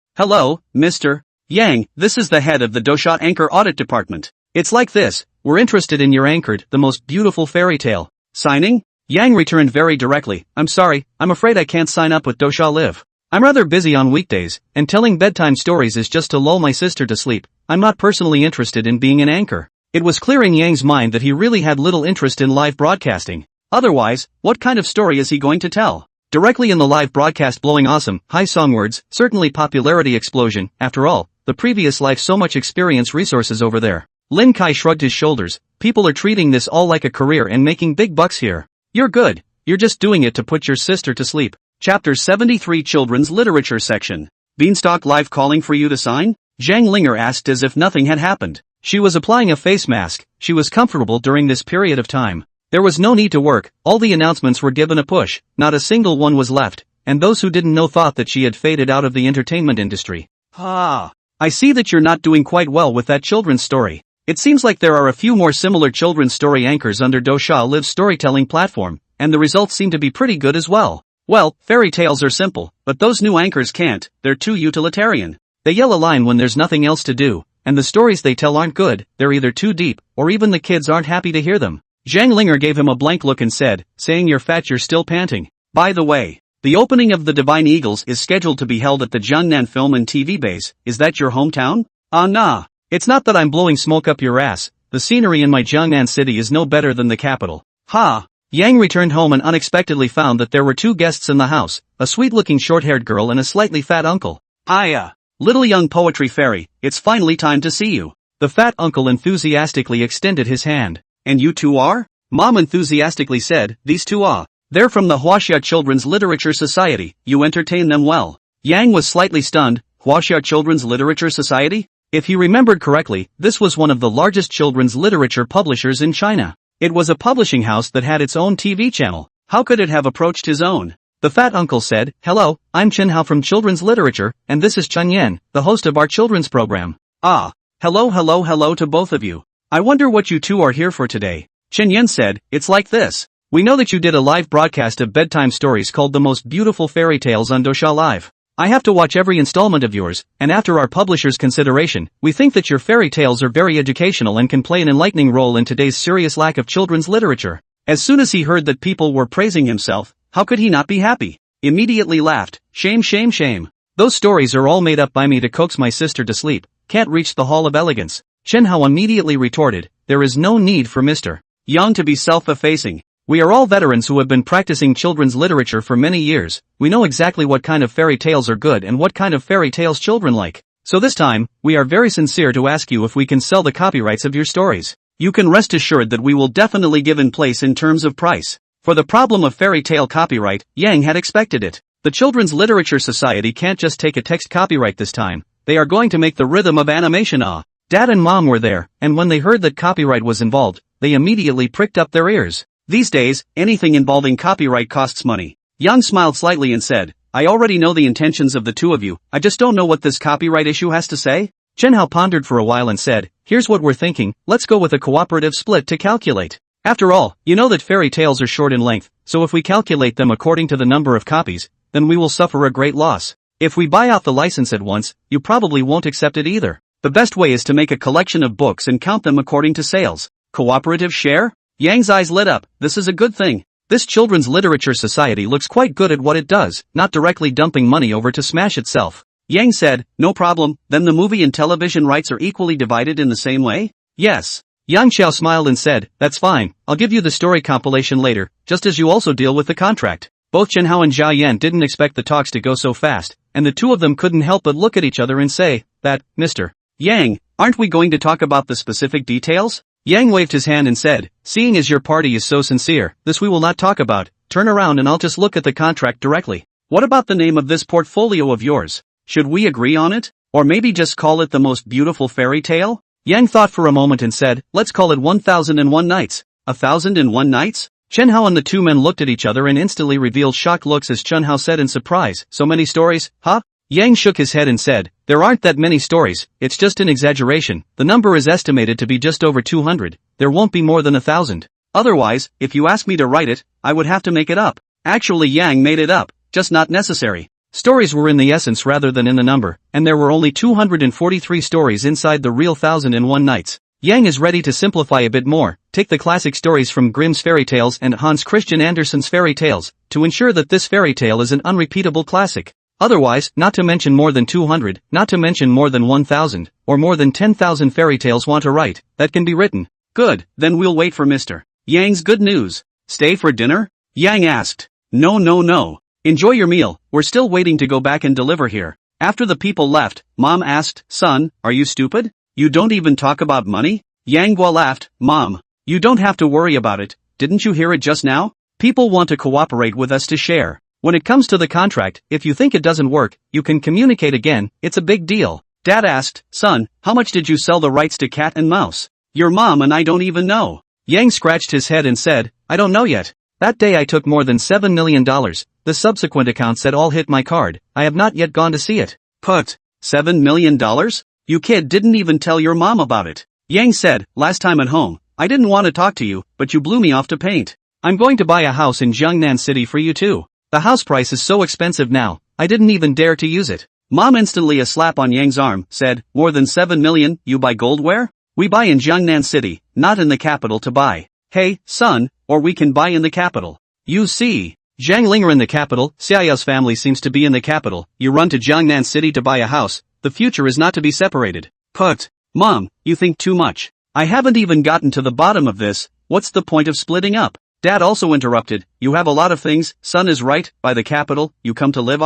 Mr. Yang, this is the head of the Dosha Anchor Audit Department. It's like this, we're interested in your anchored, the most beautiful fairy tale. Signing? Yang returned very directly, "I'm sorry, I'm afraid I can't sign up with Dosha Live. I'm rather busy on weekdays, and telling bedtime stories is just to lull my sister to sleep. I'm not personally interested in being an anchor." It was clear in Yang's mind that he really had little interest in live broadcasting. Otherwise, what kind of story is he going to tell? Directly in the live broadcast, blowing awesome, high song words, certainly popularity explosion. After all, the previous life, so much experience, resources over there. Lin Kai shrugged his shoulders. People are treating this all like a career and making big bucks here. You're good. You're just doing it to put your sister to sleep. Chapter 73 Children's Literature Section. Beanstalk Live calling for you to sign? Zhang Linger asked as if nothing had happened. She was applying a face mask. She was comfortable during this period of time. There was no need to work. All the announcements were given a push. Not a single one was left. And those who didn't know thought that she had faded out of the entertainment industry. I see that you're not doing quite well with that children's story. It seems like there are a few more similar children's story anchors under Dosha Live's storytelling platform, and the results seem to be pretty good as well. Well, fairy tales are simple, but those new anchors can't. They're too utilitarian. They yell a line when there's nothing else to do, and the stories they tell aren't good. They're either too deep, or even the kids aren't happy to hear them. Zhang Linger gave him a blank look and said, "Saying you're fat, you're still panting. By the way, the opening of the Divine Eagles is scheduled to be held at the Jiangnan Film and TV base. Is that your hometown?" Nah. It's not that I'm blowing smoke up your ass. The scenery in my Jiangnan city is no better than the capital. Yang returned home and unexpectedly found that there were 2 guests in the house, a sweet-looking short-haired girl and a slightly fat uncle. Little young poetry fairy, it's finally time to see you. The fat uncle enthusiastically extended his hand. "And you two are?" Mom enthusiastically said, "These two are. They're from the Huaxia Children's Literature Society. You entertain them well." Yang was slightly stunned. Huaxia Children's Literature Society? If he remembered correctly, this was one of the largest children's literature publishers in China. It was a publishing house that had its own TV channel. How could it have approached his own? The fat uncle said, "Hello, I'm Chen Hao from Children's Literature, and this is Chen Yan, the host of our children's program." Hello to both of you. I wonder what you two are here for today. Chen Yan said, "It's like this. We know that you did a live broadcast of bedtime stories called The Most Beautiful Fairy Tales on Dosha Live. I have to watch every installment of yours, and after our publisher's consideration, we think that your fairy tales are very educational and can play an enlightening role in today's serious lack of children's literature. As soon as he heard that people were praising himself, how could he not be happy? Immediately laughed, shame shame shame. Those stories are all made up by me to coax my sister to sleep, can't reach the Hall of Elegance. Chen Hao immediately retorted, there is no need for Mr. Yang to be self-effacing. We are all veterans who have been practicing children's literature for many years. We know exactly what kind of fairy tales are good and what kind of fairy tales children like. So this time, we are very sincere to ask you if we can sell the copyrights of your stories. You can rest assured that we will definitely give in place in terms of price. For the problem of fairy tale copyright, Yang had expected it. The Children's Literature Society can't just take a text copyright this time. They are going to make the rhythm of animation. Dad and Mom were there, and when they heard that copyright was involved, they immediately pricked up their ears. These days, anything involving copyright costs money. Yang smiled slightly and said, I already know the intentions of the two of you, I just don't know what this copyright issue has to say. Chen Hao pondered for a while and said, here's what we're thinking, let's go with a cooperative split to calculate. After all, you know that fairy tales are short in length, so if we calculate them according to the number of copies, then we will suffer a great loss. If we buy out the license at once, you probably won't accept it either. The best way is to make a collection of books and count them according to sales. Cooperative share? Yang's eyes lit up, this is a good thing. This Children's Literature Society looks quite good at what it does, not directly dumping money over to smash itself. Yang said, no problem, then the movie and television rights are equally divided in the same way? Yes. Yang Xiao smiled and said, that's fine, I'll give you the story compilation later, just as you also deal with the contract. Both Chen Hao and Zhao Yan didn't expect the talks to go so fast, and the two of them couldn't help but look at each other and say, that, Mr. Yang, aren't we going to talk about the specific details? Yang waved his hand and said, seeing as your party is so sincere, this we will not talk about, turn around and I'll just look at the contract directly. What about the name of this portfolio of yours? Should we agree on it? Or maybe just call it The Most Beautiful Fairy Tale? Yang thought for a moment and said, let's call it 1001 Nights. 1001 Nights? Chen Hao and the two men looked at each other and instantly revealed shocked looks as Chen Hao said in surprise, so many stories, huh? Yang shook his head and said, there aren't that many stories, it's just an exaggeration, the number is estimated to be just over 200, there won't be more than 1,000. Otherwise, if you ask me to write it, I would have to make it up. Actually Yang made it up, just not necessary. Stories were in the essence rather than in the number, and there were only 243 stories inside the real 1001 Nights. Yang is ready to simplify a bit more, take the classic stories from Grimm's fairy tales and Hans Christian Andersen's fairy tales, to ensure that this fairy tale is an unrepeatable classic. Otherwise, not to mention more than 200, not to mention more than 1,000, or more than 10,000 fairy tales want to write, that can be written. Good, then we'll wait for Mr. Yang's good news. Stay for dinner? Yang asked. No. Enjoy your meal, we're still waiting to go back and deliver here. After the people left, Mom asked, son, are you stupid? You don't even talk about money? Yang Guo laughed, Mom, you don't have to worry about it, didn't you hear it just now? People want to cooperate with us to share. When it comes to the contract, if you think it doesn't work, you can communicate again, it's a big deal. Dad asked, son, how much did you sell the rights to Cat and Mouse? Your mom and I don't even know. Yang scratched his head and said, I don't know yet. That day I took more than $7 million, the subsequent accounts that all hit my card, I have not yet gone to see it. Put, $7 million? You kid didn't even tell your mom about it. Yang said, last time at home, I didn't want to talk to you, but you blew me off to paint. I'm going to buy a house in Jiangnan City for you too. The house price is so expensive now, I didn't even dare to use it. Mom instantly a slap on Yang's arm, said, more than 7 million, you buy goldware? We buy in Jiangnan City, not in the capital to buy. Hey, son, or we can buy in the capital. You see. Zhang Ling are in the capital, Xiaoyao's family seems to be in the capital, you run to Jiangnan City to buy a house, the future is not to be separated. Put. Mom, you think too much. I haven't even gotten to the bottom of this, what's the point of splitting up? Dad also interrupted, you have a lot of things, son is right, by the capital, you come to live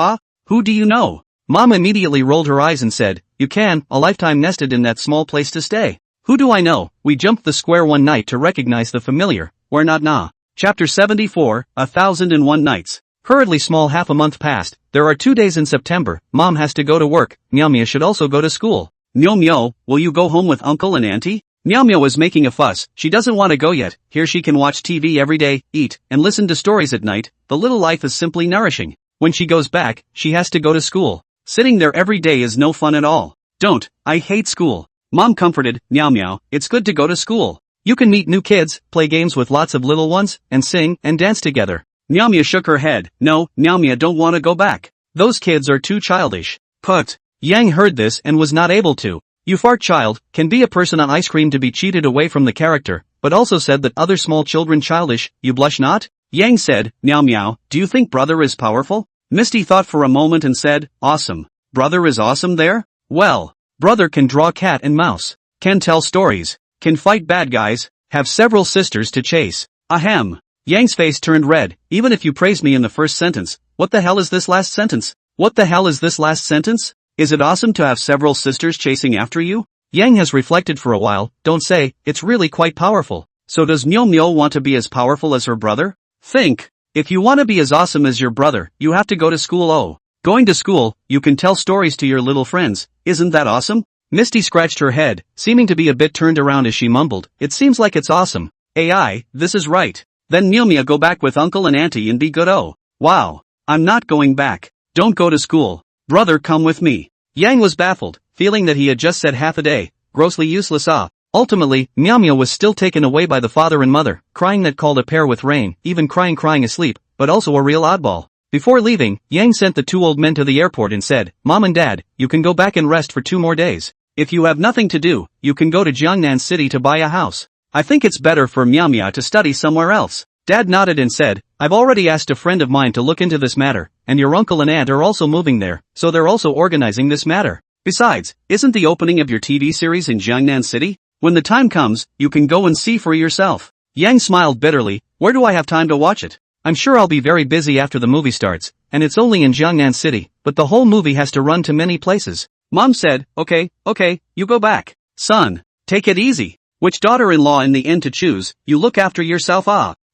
Who do you know? Mom immediately rolled her eyes and said, you can, a lifetime nested in that small place to stay. Who do I know? We jumped the square one night to recognize the familiar, where not nah. Chapter 74, 1001 Nights. Hurriedly small half a month passed, there are 2 days in September, Mom has to go to work, Miao Miao should also go to school. Miao, will you go home with uncle and auntie? Miao is making a fuss, she doesn't want to go yet, here she can watch TV every day, eat, and listen to stories at night, the little life is simply nourishing. When she goes back, she has to go to school. Sitting there every day is no fun at all. Don't, I hate school. Mom comforted, Miao, it's good to go to school. You can meet new kids, play games with lots of little ones, and sing and dance together. Nyamya shook her head. No, Nyamya don't want to go back. Those kids are too childish. Put. Yang heard this and was not able to. You fart child, can be a person on ice cream to be cheated away from the character, but also said that other small children childish, you blush not? Yang said, meow meow, do you think brother is powerful? Misty thought for a moment and said, awesome. Brother is awesome there? Well, brother can draw cat and mouse, can tell stories, can fight bad guys, have several sisters to chase. Ahem. Yang's face turned red. Even if you praised me in the first sentence, what the hell is this last sentence? What the hell is this last sentence? Is it awesome to have several sisters chasing after you? Yang has reflected for a while. Don't say, it's really quite powerful. So does Myo Myo want to be as powerful as her brother? Think. If you want to be as awesome as your brother, you have to go to school. Oh. Going to school, you can tell stories to your little friends. Isn't that awesome? Misty scratched her head, seeming to be a bit turned around as she mumbled, it seems like it's awesome. AI, this is right. Then Myo Myo go back with uncle and auntie and be good. Oh. Wow. I'm not going back. Don't go to school. Brother, come with me. Yang was baffled, feeling that he had just said half a day, grossly useless. Ultimately, Meow Meow was still taken away by the father and mother, crying that called a pair with rain, even crying asleep, but also a real oddball. Before leaving, Yang sent the two old men to the airport and said, Mom and Dad, you can go back and rest for 2 more days. If you have nothing to do, you can go to Jiangnan City to buy a house. I think it's better for Meow Meow to study somewhere else. Dad nodded and said, I've already asked a friend of mine to look into this matter, and your uncle and aunt are also moving there, so they're also organizing this matter. Besides, isn't the opening of your TV series in Jiangnan City? When the time comes, you can go and see for yourself. Yang smiled bitterly, where do I have time to watch it? I'm sure I'll be very busy after the movie starts, and it's only in Jiangnan City, but the whole movie has to run to many places. Mom said, okay, you go back. Son, take it easy. Which daughter-in-law in the end to choose, you look after yourself.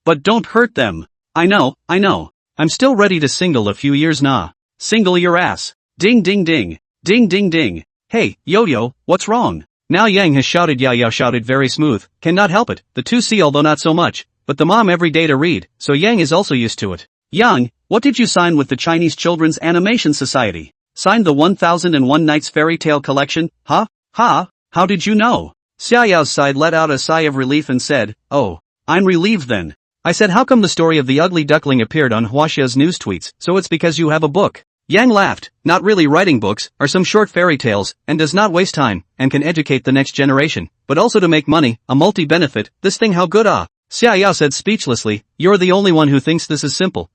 But don't hurt them. I know. I'm still ready to single a few years nah. Single your ass. Ding ding ding. Ding ding ding. Hey, Yo-Yo, what's wrong? Now Yang has shouted. Yao shouted very smooth, cannot help it, the two see although not so much, but the mom every day to read, so Yang is also used to it. Yang, what did you sign with the Chinese Children's Animation Society? Signed the 1001 Nights Fairy Tale Collection? Huh? How did you know? Xiaoyao's side let out a sigh of relief and said, oh, I'm relieved then. I said how come the story of the ugly duckling appeared on Huaxia's news tweets, so it's because you have a book. Yang laughed, not really writing books, are some short fairy tales, and does not waste time, and can educate the next generation, but also to make money, a multi-benefit, this thing how good Xiaoyao said speechlessly, you're the only one who thinks this is simple,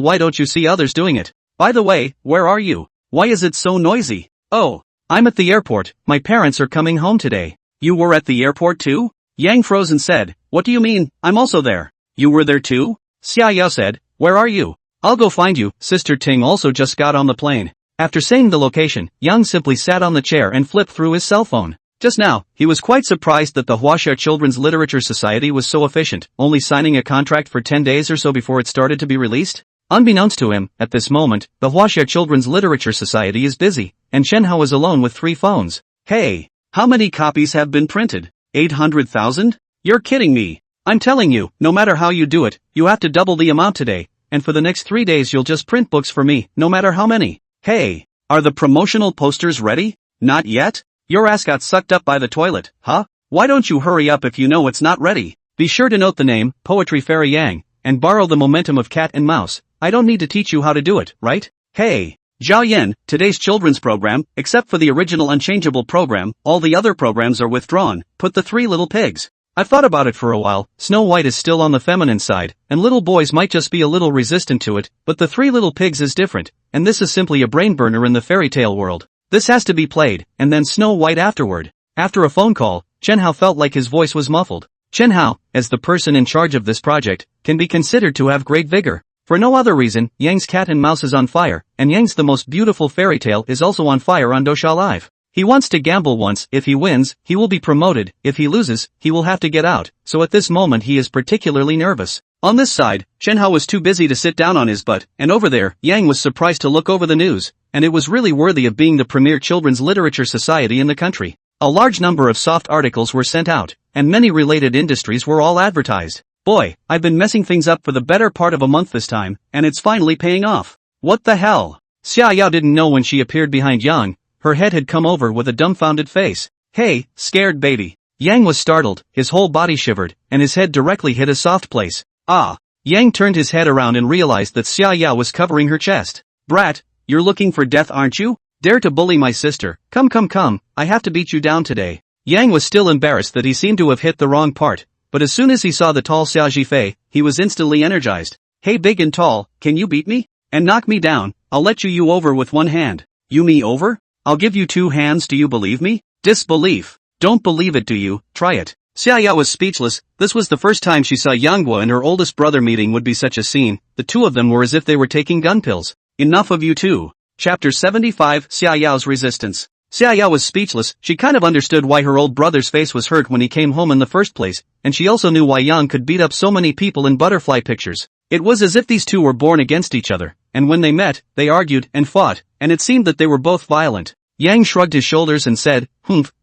why don't you see others doing it? By the way, where are you? Why is it so noisy? Oh, I'm at the airport, my parents are coming home today. You were at the airport too? Yang froze and said, what do you mean, I'm also there. You were there too? Xiaoyao said, where are you? I'll go find you. Sister Ting also just got on the plane. After saying the location, Yang simply sat on the chair and flipped through his cell phone. Just now, he was quite surprised that the Huaxia Children's Literature Society was so efficient, only signing a contract for 10 days or so before it started to be released. Unbeknownst to him, at this moment, the Huaxia Children's Literature Society is busy, and Chen Hao is alone with 3 phones. Hey, how many copies have been printed? 800,000? You're kidding me. I'm telling you, no matter how you do it, you have to double the amount today, and for the next 3 days you'll just print books for me, no matter how many. Hey, are the promotional posters ready? Not yet? Your ass got sucked up by the toilet, huh? Why don't you hurry up if you know it's not ready? Be sure to note the name, Poetry Fairy Yang, and borrow the momentum of cat and mouse. I don't need to teach you how to do it, right? Hey, Zhao Yan, today's children's program, except for the original Unchangeable program, all the other programs are withdrawn, put the 3 little pigs. I've thought about it for a while, Snow White is still on the feminine side, and little boys might just be a little resistant to it, but the 3 little pigs is different, and this is simply a brain burner in the fairy tale world. This has to be played, and then Snow White afterward. After a phone call, Chen Hao felt like his voice was muffled. Chen Hao, as the person in charge of this project, can be considered to have great vigor. For no other reason, Yang's cat and mouse is on fire, and Yang's the most beautiful fairy tale is also on fire on Dosha Live. He wants to gamble once, if he wins, he will be promoted, if he loses, he will have to get out, so at this moment he is particularly nervous. On this side, Chen Hao was too busy to sit down on his butt, and over there, Yang was surprised to look over the news, and it was really worthy of being the premier children's literature society in the country. A large number of soft articles were sent out, and many related industries were all advertised. Boy, I've been messing things up for the better part of a month this time, and it's finally paying off. What the hell? Xiaoyao didn't know when she appeared behind Yang. Her head had come over with a dumbfounded face. Hey, scared baby. Yang was startled, his whole body shivered, and his head directly hit a soft place. Ah! Yang turned his head around and realized that Xia Yao was covering her chest. Brat, you're looking for death aren't you? Dare to bully my sister, come, I have to beat you down today. Yang was still embarrassed that he seemed to have hit the wrong part, but as soon as he saw the tall Xia Zhifei, he was instantly energized. Hey big and tall, can you beat me? And knock me down, I'll let you over with one hand. You me over? I'll give you 2 hands, do you believe me? Disbelief. Don't believe it, do you? Try it. Xia Yao was speechless. This was the first time she saw Yanghua and her oldest brother meeting would be such a scene. The two of them were as if they were taking gun pills. Enough of you two. Chapter 75, Xia Yao's Resistance. Xia Yao was speechless. She kind of understood why her old brother's face was hurt when he came home in the first place, and she also knew why Yang could beat up so many people in butterfly pictures. It was as if these two were born against each other, and when they met, they argued and fought, and it seemed that they were both violent. Yang shrugged his shoulders and said,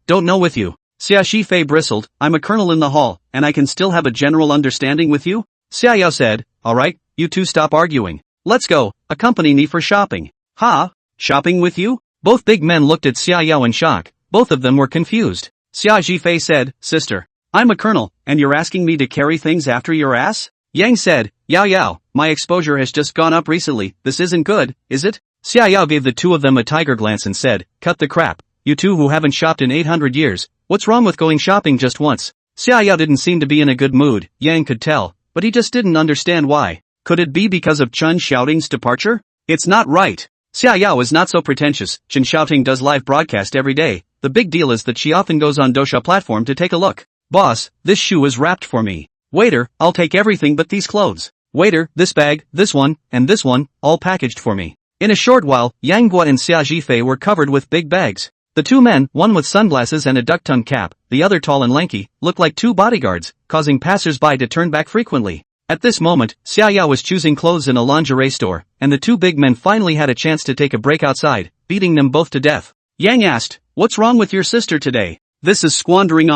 don't know with you. Xia Zhifei bristled, I'm a colonel in the hall, and I can still have a general understanding with you? Xia Yao said, alright, you two stop arguing. Let's go, accompany me for shopping. Ha? Shopping with you? Both big men looked at Xia Yao in shock. Both of them were confused. Xia Zhifei said, sister, I'm a colonel, and you're asking me to carry things after your ass? Yang said, Yao, my exposure has just gone up recently, this isn't good, is it? Xia Yao gave the two of them a tiger glance and said, cut the crap, you two who haven't shopped in 800 years, what's wrong with going shopping just once? Xia Yao didn't seem to be in a good mood, Yang could tell, but he just didn't understand why. Could it be because of Chen Xiaoting's departure? It's not right. Xia Yao is not so pretentious. Chen Xiaoting does live broadcast every day. The big deal is that she often goes on Dosha platform to take a look. Boss, this shoe is wrapped for me. Waiter, I'll take everything but these clothes. Waiter, this bag, this one, and this one, all packaged for me. In a short while, Yang Guo and Xia Zhifei were covered with big bags. The two men, one with sunglasses and a duck-tongue cap, the other tall and lanky, looked like two bodyguards, causing passers-by to turn back frequently. At this moment, Xia Yao was choosing clothes in a lingerie store, and the two big men finally had a chance to take a break outside, beating them both to death. Yang asked, what's wrong with your sister today? This is squandering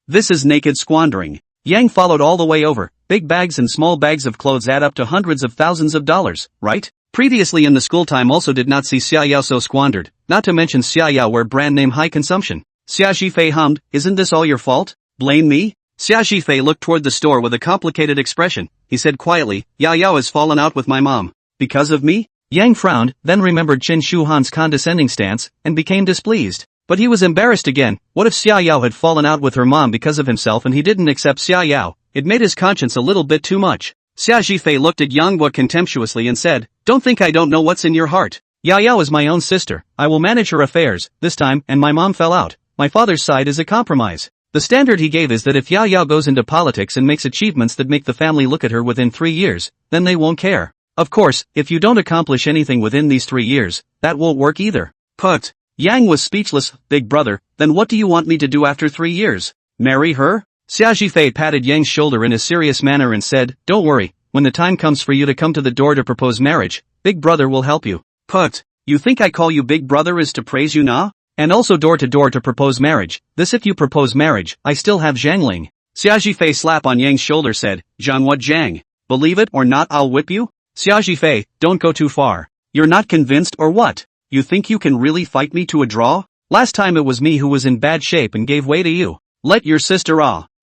This is naked squandering. Yang followed all the way over. Big bags and small bags of clothes add up to hundreds of thousands of dollars, right? Previously in the school time also did not see Xia Yao so squandered, not to mention Xia Yao wear brand name high consumption. Xia Zhifei hummed, isn't this all your fault? Blame me? Xia Zhifei looked toward the store with a complicated expression. He said quietly, Yao has fallen out with my mom. Because of me? Yang frowned, then remembered Qin Shuhan's condescending stance, and became displeased. But he was embarrassed again. What if Xia Yao had fallen out with her mom because of himself and he didn't accept Xia Yao? It made his conscience a little bit too much. Xia Zhifei looked at Yang Guo contemptuously and said, don't think I don't know what's in your heart. Yao is my own sister. I will manage her affairs, this time, and my mom fell out. My father's side is a compromise. The standard he gave is that if Yao goes into politics and makes achievements that make the family look at her within 3 years, then they won't care. Of course, if you don't accomplish anything within these 3 years, that won't work either. But Yang was speechless. Big brother, then what do you want me to do after 3 years? Marry her? Xia Zhifei patted Yang's shoulder in a serious manner and said, don't worry, when the time comes for you to come to the door to propose marriage, big brother will help you. But you think I call you big brother is to praise you nah? And also door to propose marriage, this if you propose marriage, I still have Zhangling. Xia Zhifei slap on Yang's shoulder said, Zhang what Zhang? Believe it or not I'll whip you? Xia Zhifei, don't go too far. You're not convinced or what? You think you can really fight me to a draw? Last time it was me who was in bad shape and gave way to you. Let your sister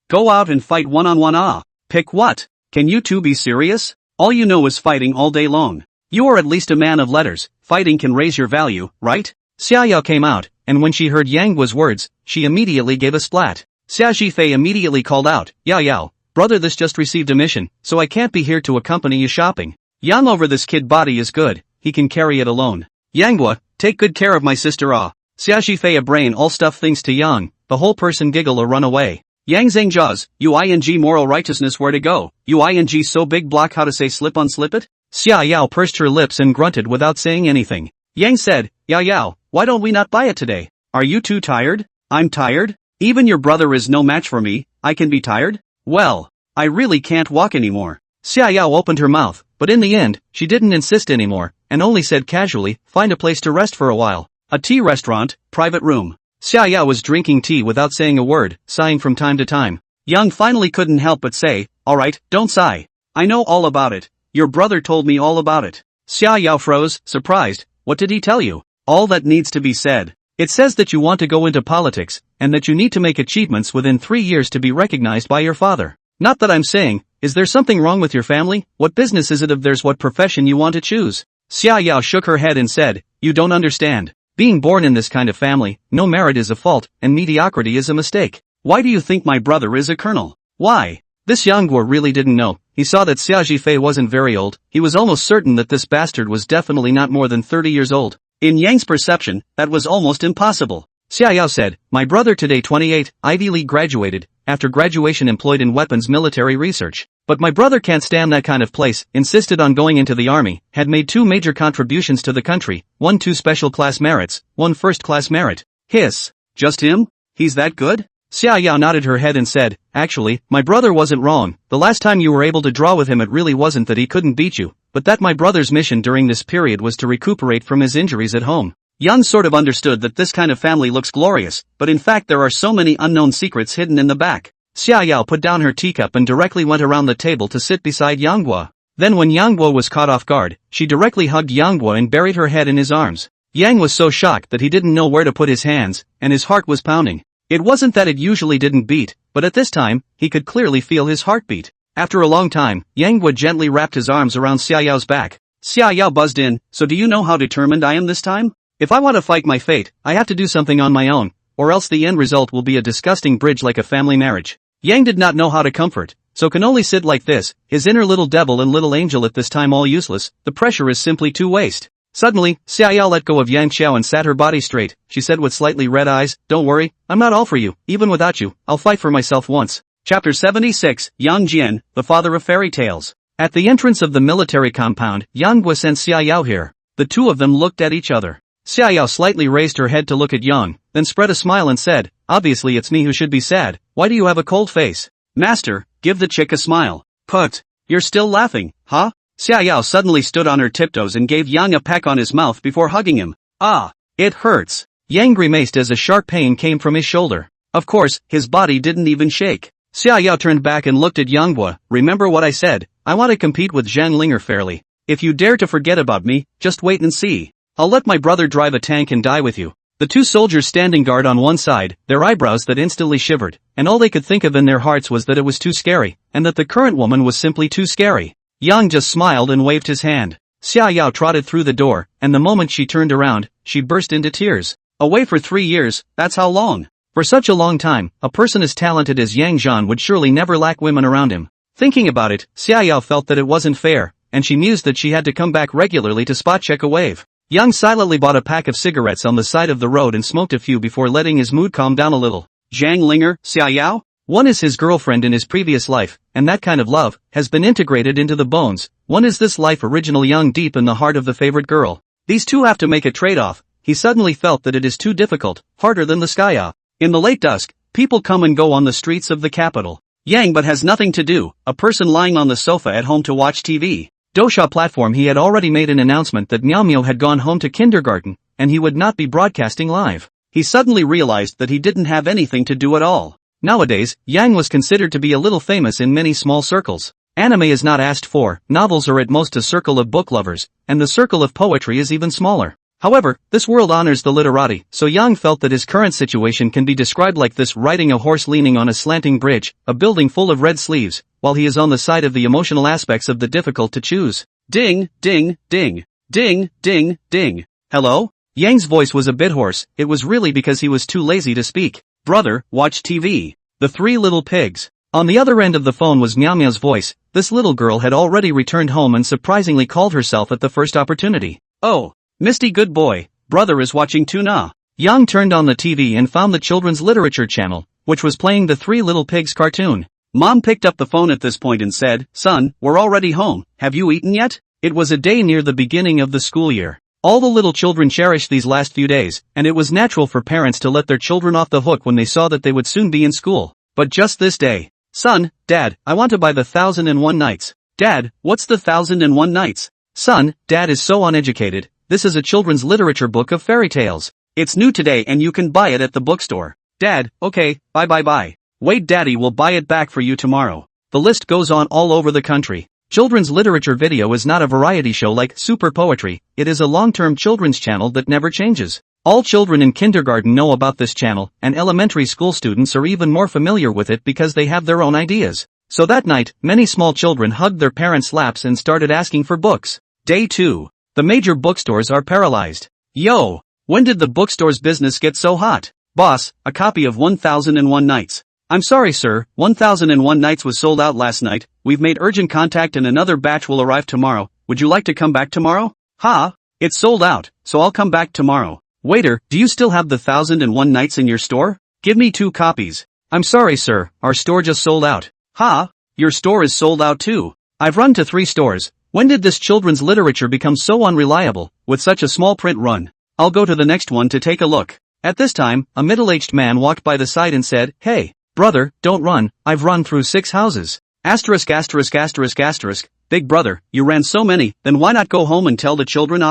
go out and fight one-on-one Pick what? Can you two be serious? All you know is fighting all day long. You are at least a man of letters, fighting can raise your value, right? Xia Yao came out, and when she heard Yang Guo's words, she immediately gave a splat. Xia Zhifei immediately called out, Yao, brother this just received a mission, so I can't be here to accompany you shopping. Yang over this kid body is good, he can carry it alone. Yang Guo, take good care of my sister Xia Zhifei a brain all stuff things to Yang, the whole person giggle or run away. Yang Zhang jaws, UING moral righteousness where to go, UING so big block how to say slip on slip it? Xia Yao pursed her lips and grunted without saying anything. Yang said, Yao, why don't we not buy it today? Are you too tired? I'm tired? Even your brother is no match for me, I can be tired? Well, I really can't walk anymore. Xia Yao opened her mouth, but in the end, she didn't insist anymore, and only said casually, find a place to rest for a while. A tea restaurant, private room. Xia Yao was drinking tea without saying a word, sighing from time to time. Yang finally couldn't help but say, alright, don't sigh. I know all about it. Your brother told me all about it. Xia Yao froze, surprised. What did he tell you? All that needs to be said. It says that you want to go into politics, and that you need to make achievements within 3 years to be recognized by your father. Not that I'm saying, is there something wrong with your family? What business is it of theirs what profession you want to choose? Xia Yao shook her head and said, you don't understand. Being born in this kind of family, no merit is a fault, and mediocrity is a mistake. Why do you think my brother is a colonel? Why? This Yang Guo really didn't know. He saw that Xia Zhifei wasn't very old. He was almost certain that this bastard was definitely not more than 30 years old. In Yang's perception, that was almost impossible. Xia Yao said, my brother today 28, Ivy League graduated, after graduation employed in weapons military research. But my brother can't stand that kind of place, insisted on going into the army, had made 2 major contributions to the country, 1 2 special class merits, 1 first class merit. Hiss. Just him? He's that good? Xia Yao nodded her head and said, actually, my brother wasn't wrong. The last time you were able to draw with him it really wasn't that he couldn't beat you, but that my brother's mission during this period was to recuperate from his injuries at home. Yang sort of understood that this kind of family looks glorious, but in fact there are so many unknown secrets hidden in the back. Xia Yao put down her teacup and directly went around the table to sit beside Yang Guo. Then when Yang Guo was caught off guard, she directly hugged Yang Guo and buried her head in his arms. Yang was so shocked that he didn't know where to put his hands, and his heart was pounding. It wasn't that it usually didn't beat, but at this time, he could clearly feel his heartbeat. After a long time, Yang Guo gently wrapped his arms around Xia Yao's back. Xia Yao buzzed in, so do you know how determined I am this time? If I want to fight my fate, I have to do something on my own, or else the end result will be a disgusting bridge like a family marriage. Yang did not know how to comfort, so can only sit like this, his inner little devil and little angel at this time all useless, the pressure is simply too waste. Suddenly, Xia Yao let go of Yang Xiao and sat her body straight. She said with slightly red eyes, don't worry, I'm not all for you, even without you, I'll fight for myself once. Chapter 76, Yang Jian, the father of fairy tales. At the entrance of the military compound, Yang Guo sent Xia Yao here. The two of them looked at each other. Xia Yao slightly raised her head to look at Yang, then spread a smile and said, obviously it's me who should be sad, why do you have a cold face? Master, give the chick a smile. Put. You're still laughing, huh? Xia Yao suddenly stood on her tiptoes and gave Yang a peck on his mouth before hugging him. Ah, it hurts. Yang grimaced as a sharp pain came from his shoulder. Of course, his body didn't even shake. Xia Yao turned back and looked at Yang Guo. Remember what I said, I want to compete with Zhang Linger fairly. If you dare to forget about me, just wait and see. I'll let my brother drive a tank and die with you. The two soldiers standing guard on one side, their eyebrows that instantly shivered, and all they could think of in their hearts was that it was too scary, and that the current woman was simply too scary. Yang just smiled and waved his hand. Xia Yao trotted through the door, and the moment she turned around, she burst into tears. Away for 3 years, that's how long. For such a long time, a person as talented as Yang Zhan would surely never lack women around him. Thinking about it, Xia Yao felt that it wasn't fair, and she mused that she had to come back regularly to spot check a wave. Yang silently bought a pack of cigarettes on the side of the road and smoked a few before letting his mood calm down a little. Zhang Linger, Xia Yao? One is his girlfriend in his previous life, and that kind of love has been integrated into the bones. One is this life original young deep in the heart of the favorite girl. These two have to make a trade-off. He suddenly felt that it is too difficult, harder than the sky. In the late dusk, people come and go on the streets of the capital. Yang but has nothing to do, a person lying on the sofa at home to watch TV. Dosha platform he had already made an announcement that Miao Miao had gone home to kindergarten, and he would not be broadcasting live. He suddenly realized that he didn't have anything to do at all. Nowadays, Yang was considered to be a little famous in many small circles. Anime is not asked for, novels are at most a circle of book lovers, and the circle of poetry is even smaller. However, this world honors the literati, so Yang felt that his current situation can be described like this: riding a horse leaning on a slanting bridge, a building full of red sleeves, while he is on the side of the emotional aspects of the difficult to choose. Ding, ding, ding. Ding, ding, ding. Hello? Yang's voice was a bit hoarse. It was really because he was too lazy to speak. Brother, watch TV. The Three Little Pigs. On the other end of the phone was Miao Miao's voice. This little girl had already returned home and surprisingly called herself at the first opportunity. Oh. Misty good boy, brother is watching tuna. Yang turned on the TV and found the children's literature channel, which was playing the Three Little Pigs cartoon. Mom picked up the phone at this point and said, son, we're already home, have you eaten yet? It was a day near the beginning of the school year. All the little children cherished these last few days, and it was natural for parents to let their children off the hook when they saw that they would soon be in school. But just this day. Son, Dad, I want to buy the 1001 Nights. Dad, what's the 1001 Nights? Son, Dad is so uneducated. This is a children's literature book of fairy tales. It's new today and you can buy it at the bookstore. Dad, okay, bye. Wait, Daddy will buy it back for you tomorrow. The list goes on all over the country. Children's literature video is not a variety show like Super Poetry, it is a long-term children's channel that never changes. All children in kindergarten know about this channel, and elementary school students are even more familiar with it because they have their own ideas. So that night, many small children hugged their parents' laps and started asking for books. Day 2. The major bookstores are paralyzed. Yo! When did the bookstore's business get so hot? Boss, a copy of 1001 Nights. I'm sorry sir, 1001 Nights was sold out last night. We've made urgent contact and another batch will arrive tomorrow. Would you like to come back tomorrow? Ha! It's sold out, so I'll come back tomorrow. Waiter, do you still have the 1001 Nights in your store? Give me 2 copies. I'm sorry sir, our store just sold out. Ha! Your store is sold out too. I've run to 3 stores. When did this children's literature become so unreliable, with such a small print run? I'll go to the next one to take a look. At this time, a middle-aged man walked by the side and said, Hey, brother, don't run, I've run through 6 houses. Asterisk asterisk asterisk asterisk, big brother, you ran so many, then why not go home and tell the children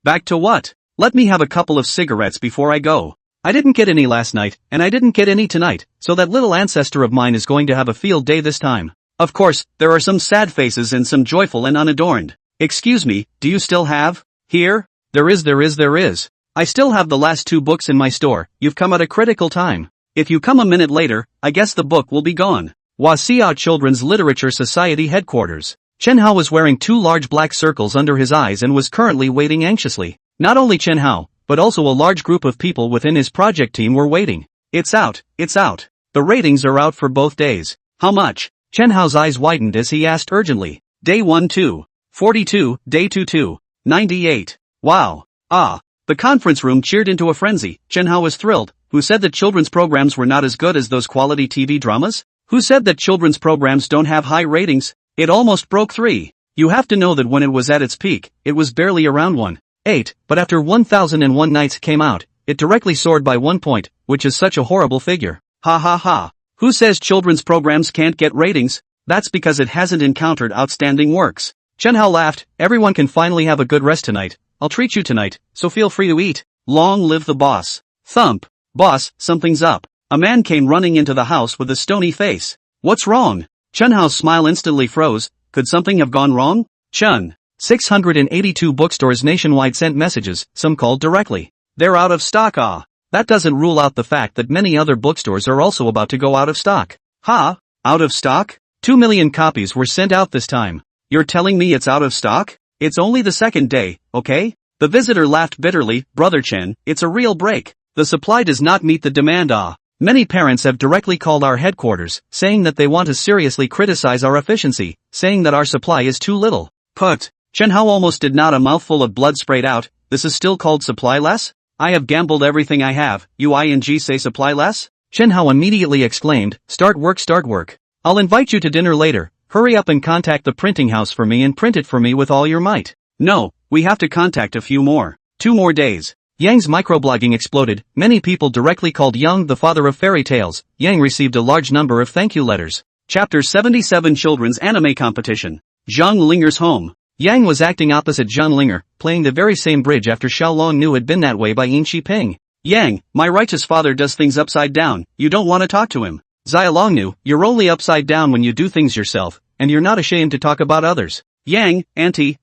back to what? Let me have a couple of cigarettes before I go. I didn't get any last night, and I didn't get any tonight, so that little ancestor of mine is going to have a field day this time. Of course, there are some sad faces and some joyful and unadorned. Excuse me, do you still have? Here? There is. I still have the last 2 books in my store. You've come at a critical time. If you come a minute later, I guess the book will be gone. Wasia Children's Literature Society headquarters. Chen Hao was wearing 2 large black circles under his eyes and was currently waiting anxiously. Not only Chen Hao, but also a large group of people within his project team were waiting. It's out. The ratings are out for both days. How much? Chen Hao's eyes widened as he asked urgently. Day 1 2. 42, day 2 2. 98. Wow. The conference room cheered into a frenzy. Chen Hao was thrilled. Who said that children's programs were not as good as those quality TV dramas? Who said that children's programs don't have high ratings? It almost broke 3. You have to know that when it was at its peak, it was barely around 1.8, but after 1001 Nights came out, it directly soared by 1 point, which is such a horrible figure. Ha ha ha. Who says children's programs can't get ratings? That's because it hasn't encountered outstanding works. Chen Hao laughed. Everyone can finally have a good rest tonight. I'll treat you tonight, so feel free to eat. Long live the boss. Thump. Boss, something's up. A man came running into the house with a stony face. What's wrong? Chen Hao's smile instantly froze. Could something have gone wrong? Chen. 682 bookstores nationwide sent messages, some called directly. They're out of stock. That doesn't rule out the fact that many other bookstores are also about to go out of stock. Ha? Out of stock? 2 million copies were sent out this time. You're telling me it's out of stock? It's only the 2nd day, okay? The visitor laughed bitterly. Brother Chen, it's a real break. The supply does not meet the demand. Many parents have directly called our headquarters, saying that they want to seriously criticize our efficiency, saying that our supply is too little. Put. Chen Hao almost did not. A mouthful of blood sprayed out. This is still called supply less? I have gambled everything I have. You say supply less? Chen Hao immediately exclaimed, Start work. I'll invite you to dinner later. Hurry up and contact the printing house for me and print it for me with all your might. No, we have to contact a few more. 2 more days. Yang's microblogging exploded. Many people directly called Yang the father of fairy tales. Yang received a large number of thank you letters. Chapter 77 Children's Anime Competition. Zhang Linger's home. Yang was acting opposite Zhang Linger, playing the very same bridge after Xiaolong knew had been that way by Yin Shiping. Yang, my righteous father does things upside down. You don't want to talk to him. Xiaolong knew, you're only upside down when you do things yourself, and you're not ashamed to talk about others. Yang, auntie,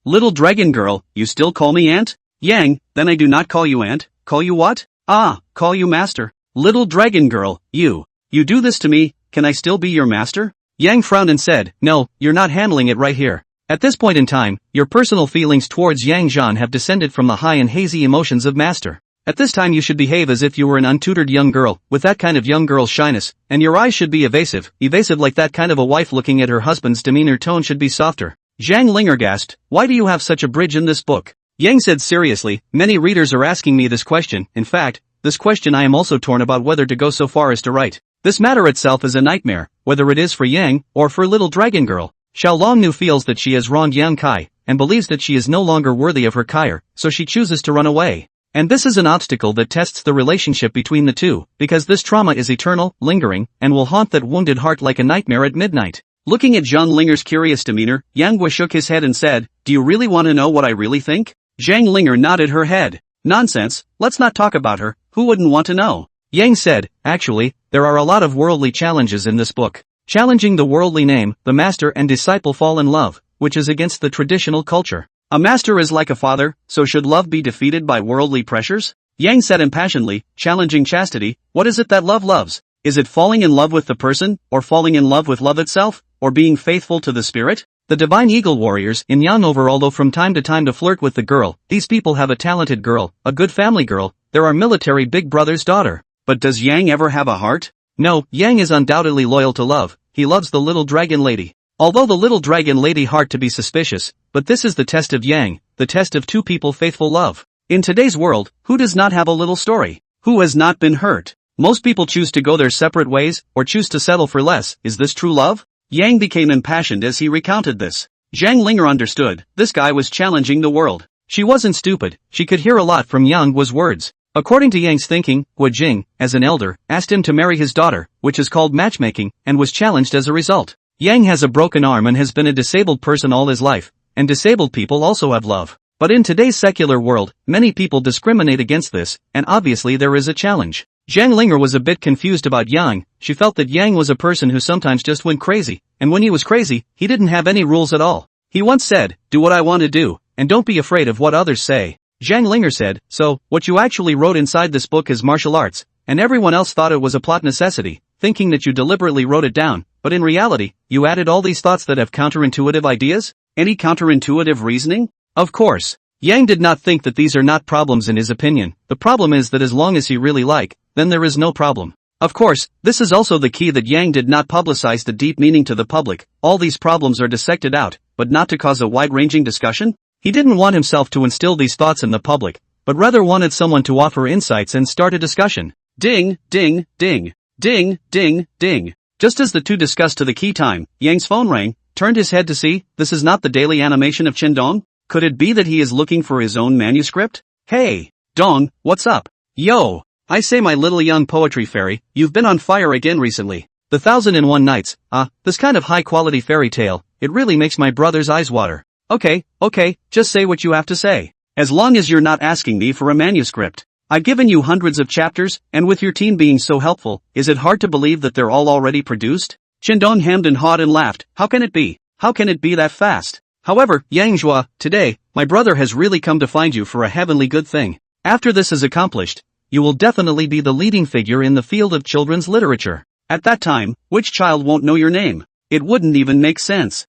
little dragon girl, you still call me aunt? Yang, then I do not call you aunt. Call you what? Call you master. Little dragon girl, you do this to me, can I still be your master? Yang frowned and said, no, you're not handling it right here. At this point in time, your personal feelings towards Yang Zhan have descended from the high and hazy emotions of master. At this time you should behave as if you were an untutored young girl, with that kind of young girl's shyness, and your eyes should be evasive like that kind of a wife looking at her husband's demeanor. Tone should be softer. Zhang Linger gasped, why do you have such a bridge in this book? Yang said seriously, many readers are asking me this question. In fact, this question I am also torn about whether to go so far as to write. This matter itself is a nightmare, whether it is for Yang, or for little dragon girl. Xiaolong Nu feels that she has wronged Yang Kai, and believes that she is no longer worthy of her Kaier, so she chooses to run away. And this is an obstacle that tests the relationship between the two, because this trauma is eternal, lingering, and will haunt that wounded heart like a nightmare at midnight. Looking at Zhang Linger's curious demeanor, Yang Gui shook his head and said, do you really want to know what I really think? Zhang Linger nodded her head. Nonsense, let's not talk about her, who wouldn't want to know? Yang said, actually, there are a lot of worldly challenges in this book. Challenging the worldly name, the master and disciple fall in love, which is against the traditional culture. A master is like a father, so should love be defeated by worldly pressures? Yang said impassionedly, challenging chastity. What is it that love loves? Is it falling in love with the person, or falling in love with love itself, or being faithful to the spirit? The divine eagle warriors in Yang over, although from time to time to flirt with the girl, these people have a talented girl, a good family girl, there are military big brother's daughter. But does Yang ever have a heart? No, Yang is undoubtedly loyal to love, he loves the little dragon lady. Although the little dragon lady heart to be suspicious, but this is the test of Yang, the test of two people faithful love. In today's world, who does not have a little story? Who has not been hurt? Most people choose to go their separate ways, or choose to settle for less. Is this true love? Yang became impassioned as he recounted this. Zhang Linger understood, this guy was challenging the world. She wasn't stupid, she could hear a lot from Yang words. According to Yang's thinking, Gu Jing, as an elder, asked him to marry his daughter, which is called matchmaking, and was challenged as a result. Yang has a broken arm and has been a disabled person all his life, and disabled people also have love. But in today's secular world, many people discriminate against this, and obviously there is a challenge. Zhang Linger was a bit confused about Yang, she felt that Yang was a person who sometimes just went crazy, and when he was crazy, he didn't have any rules at all. He once said, do what I want to do, and don't be afraid of what others say. Zhang Linger said, so, what you actually wrote inside this book is martial arts, and everyone else thought it was a plot necessity, thinking that you deliberately wrote it down, but in reality, you added all these thoughts that have counterintuitive ideas? Any counterintuitive reasoning? Of course. Yang did not think that these are not problems in his opinion, the problem is that as long as he really like, then there is no problem. Of course, this is also the key that Yang did not publicize the deep meaning to the public, all these problems are dissected out, but not to cause a wide-ranging discussion? He didn't want himself to instill these thoughts in the public, but rather wanted someone to offer insights and start a discussion. Ding, ding, ding. Ding, ding, ding. Just as the two discussed to the key time, Yang's phone rang, turned his head to see, this is not the daily animation of Qindong? Could it be that he is looking for his own manuscript? Hey, Dong, what's up? Yo, I say my little young poetry fairy, you've been on fire again recently. The 1001 Nights, this kind of high-quality fairy tale, it really makes my brother's eyes water. Okay, just say what you have to say. As long as you're not asking me for a manuscript. I've given you hundreds of chapters, and with your team being so helpful, is it hard to believe that they're all already produced? Qindong hemmed and hawed and laughed. How can it be? How can it be that fast? However, Yang Zhua, today, my brother has really come to find you for a heavenly good thing. After this is accomplished, you will definitely be the leading figure in the field of children's literature. At that time, which child won't know your name? It wouldn't even make sense.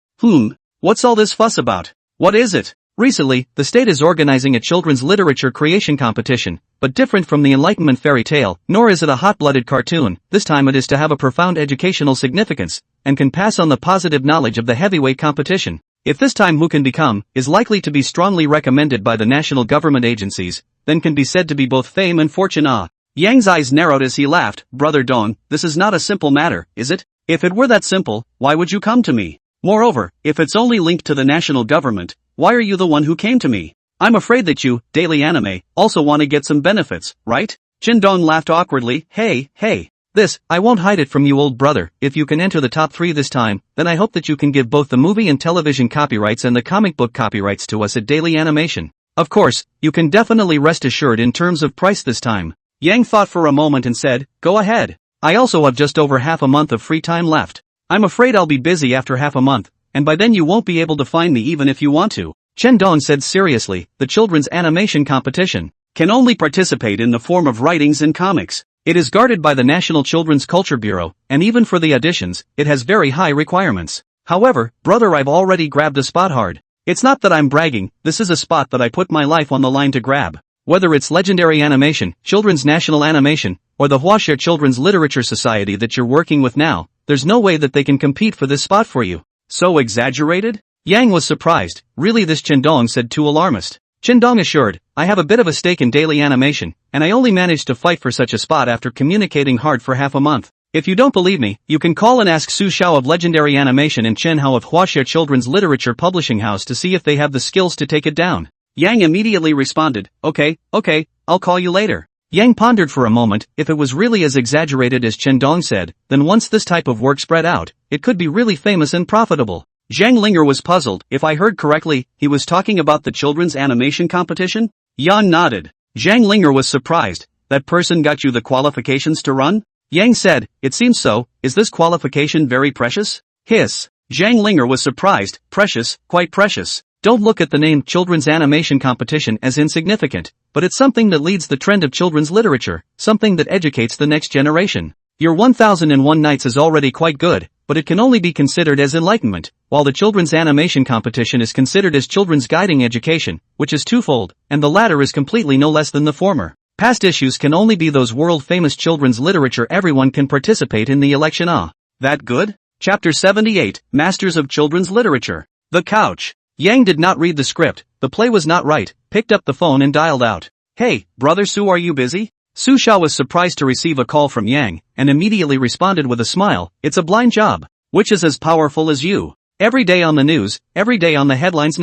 What's all this fuss about? What is it? Recently, the state is organizing a children's literature creation competition, but different from the Enlightenment fairy tale, nor is it a hot-blooded cartoon, this time it is to have a profound educational significance, and can pass on the positive knowledge of the heavyweight competition. If this time who can become, is likely to be strongly recommended by the national government agencies, then can be said to be both fame and fortune. Yang's eyes narrowed as he laughed, Brother Dong, this is not a simple matter, is it? If it were that simple, why would you come to me? Moreover, if it's only linked to the national government, why are you the one who came to me? I'm afraid that you, Daily Anime, also want to get some benefits, right? Qindong laughed awkwardly, hey, this, I won't hide it from you old brother, if you can enter the top 3 this time, then I hope that you can give both the movie and television copyrights and the comic book copyrights to us at Daily Animation. Of course, you can definitely rest assured in terms of price this time. Yang thought for a moment and said, go ahead. I also have just over half a month of free time left. I'm afraid I'll be busy after half a month, and by then you won't be able to find me even if you want to. Qindong said seriously, the children's animation competition can only participate in the form of writings and comics. It is guarded by the National Children's Culture Bureau, and even for the auditions, it has very high requirements. However, brother, I've already grabbed a spot hard. It's not that I'm bragging, this is a spot that I put my life on the line to grab. Whether it's Legendary Animation, Children's National Animation, or the Huaxia Children's Literature Society that you're working with now, there's no way that they can compete for this spot for you. So exaggerated? Yang was surprised, really this Qindong said too alarmist. Qindong assured, I have a bit of a stake in Daily Animation, and I only managed to fight for such a spot after communicating hard for half a month. If you don't believe me, you can call and ask Su Xiao of Legendary Animation and Chen Hao of Huaxia Children's Literature Publishing House to see if they have the skills to take it down. Yang immediately responded, okay, I'll call you later. Yang pondered for a moment, if it was really as exaggerated as Qindong said, then once this type of work spread out, it could be really famous and profitable. Zhang Linger was puzzled, if I heard correctly, he was talking about the children's animation competition? Yang nodded. Zhang Linger was surprised, that person got you the qualifications to run? Yang said, it seems so, is this qualification very precious? Hiss. Zhang Linger was surprised, precious, quite precious. Don't look at the name Children's Animation Competition as insignificant, but it's something that leads the trend of children's literature, something that educates the next generation. Your 1001 Nights is already quite good, but it can only be considered as enlightenment, while the Children's Animation Competition is considered as children's guiding education, which is twofold, and the latter is completely no less than the former. Past issues can only be those world-famous children's literature everyone can participate in the election. That good? Chapter 78, Masters of Children's Literature. The Couch. Yang did not read the script, the play was not right, picked up the phone and dialed out. Hey, Brother Su, are you busy? Su Xiao was surprised to receive a call from Yang, and immediately responded with a smile, it's a blind job. Which is as powerful as you. Every day on the news, every day on the headlines.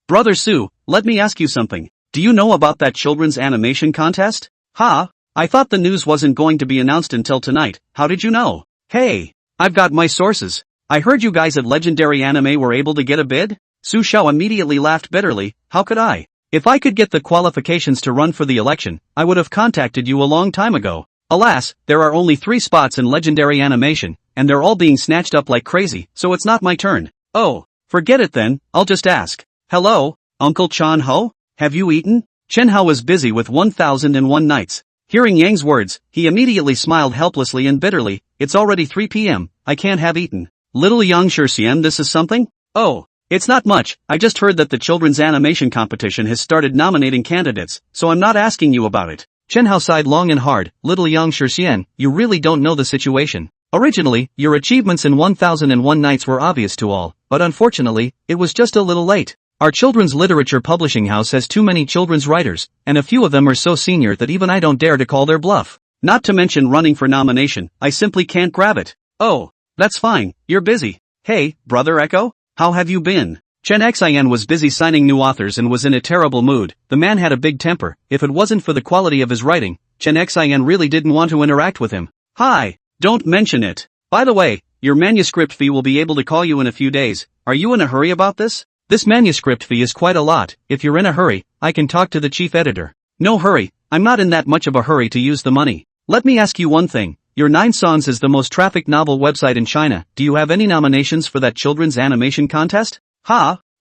Brother Su, let me ask you something. Do you know about that children's animation contest? I thought the news wasn't going to be announced until tonight, how did you know? Hey, I've got my sources. I heard you guys at Legendary Anime were able to get a bid? Su Xiao immediately laughed bitterly, how could I? If I could get the qualifications to run for the election, I would have contacted you a long time ago. Alas, there are only 3 spots in Legendary Animation, and they're all being snatched up like crazy, so it's not my turn. Oh, forget it then, I'll just ask. Hello, Uncle Chan Ho? Have you eaten? Chen Hao was busy with 1001 Nights. Hearing Yang's words, he immediately smiled helplessly and bitterly, it's already 3 p.m., I can't have eaten. Little Yang Shuxian, this is something? Oh. It's not much, I just heard that the Children's Animation Competition has started nominating candidates, so I'm not asking you about it. Chen Hao sighed long and hard, little Yang Shuxian, you really don't know the situation. Originally, your achievements in 1001 Nights were obvious to all, but unfortunately, it was just a little late. Our children's literature publishing house has too many children's writers, and a few of them are so senior that even I don't dare to call their bluff. Not to mention running for nomination, I simply can't grab it. Oh, that's fine, you're busy. Hey, Brother Echo? How have you been? Chen Xian was busy signing new authors and was in a terrible mood. The man had a big temper. If it wasn't for the quality of his writing, Chen Xian really didn't want to interact with him. Hi, don't mention it. By the way, your manuscript fee will be able to call you in a few days. Are you in a hurry about this? This manuscript fee is quite a lot. If you're in a hurry, I can talk to the chief editor. No hurry, I'm not in that much of a hurry to use the money. Let me ask you one thing. Your 9 Songs is the most trafficked novel website in China. Do you have any nominations for that children's animation contest?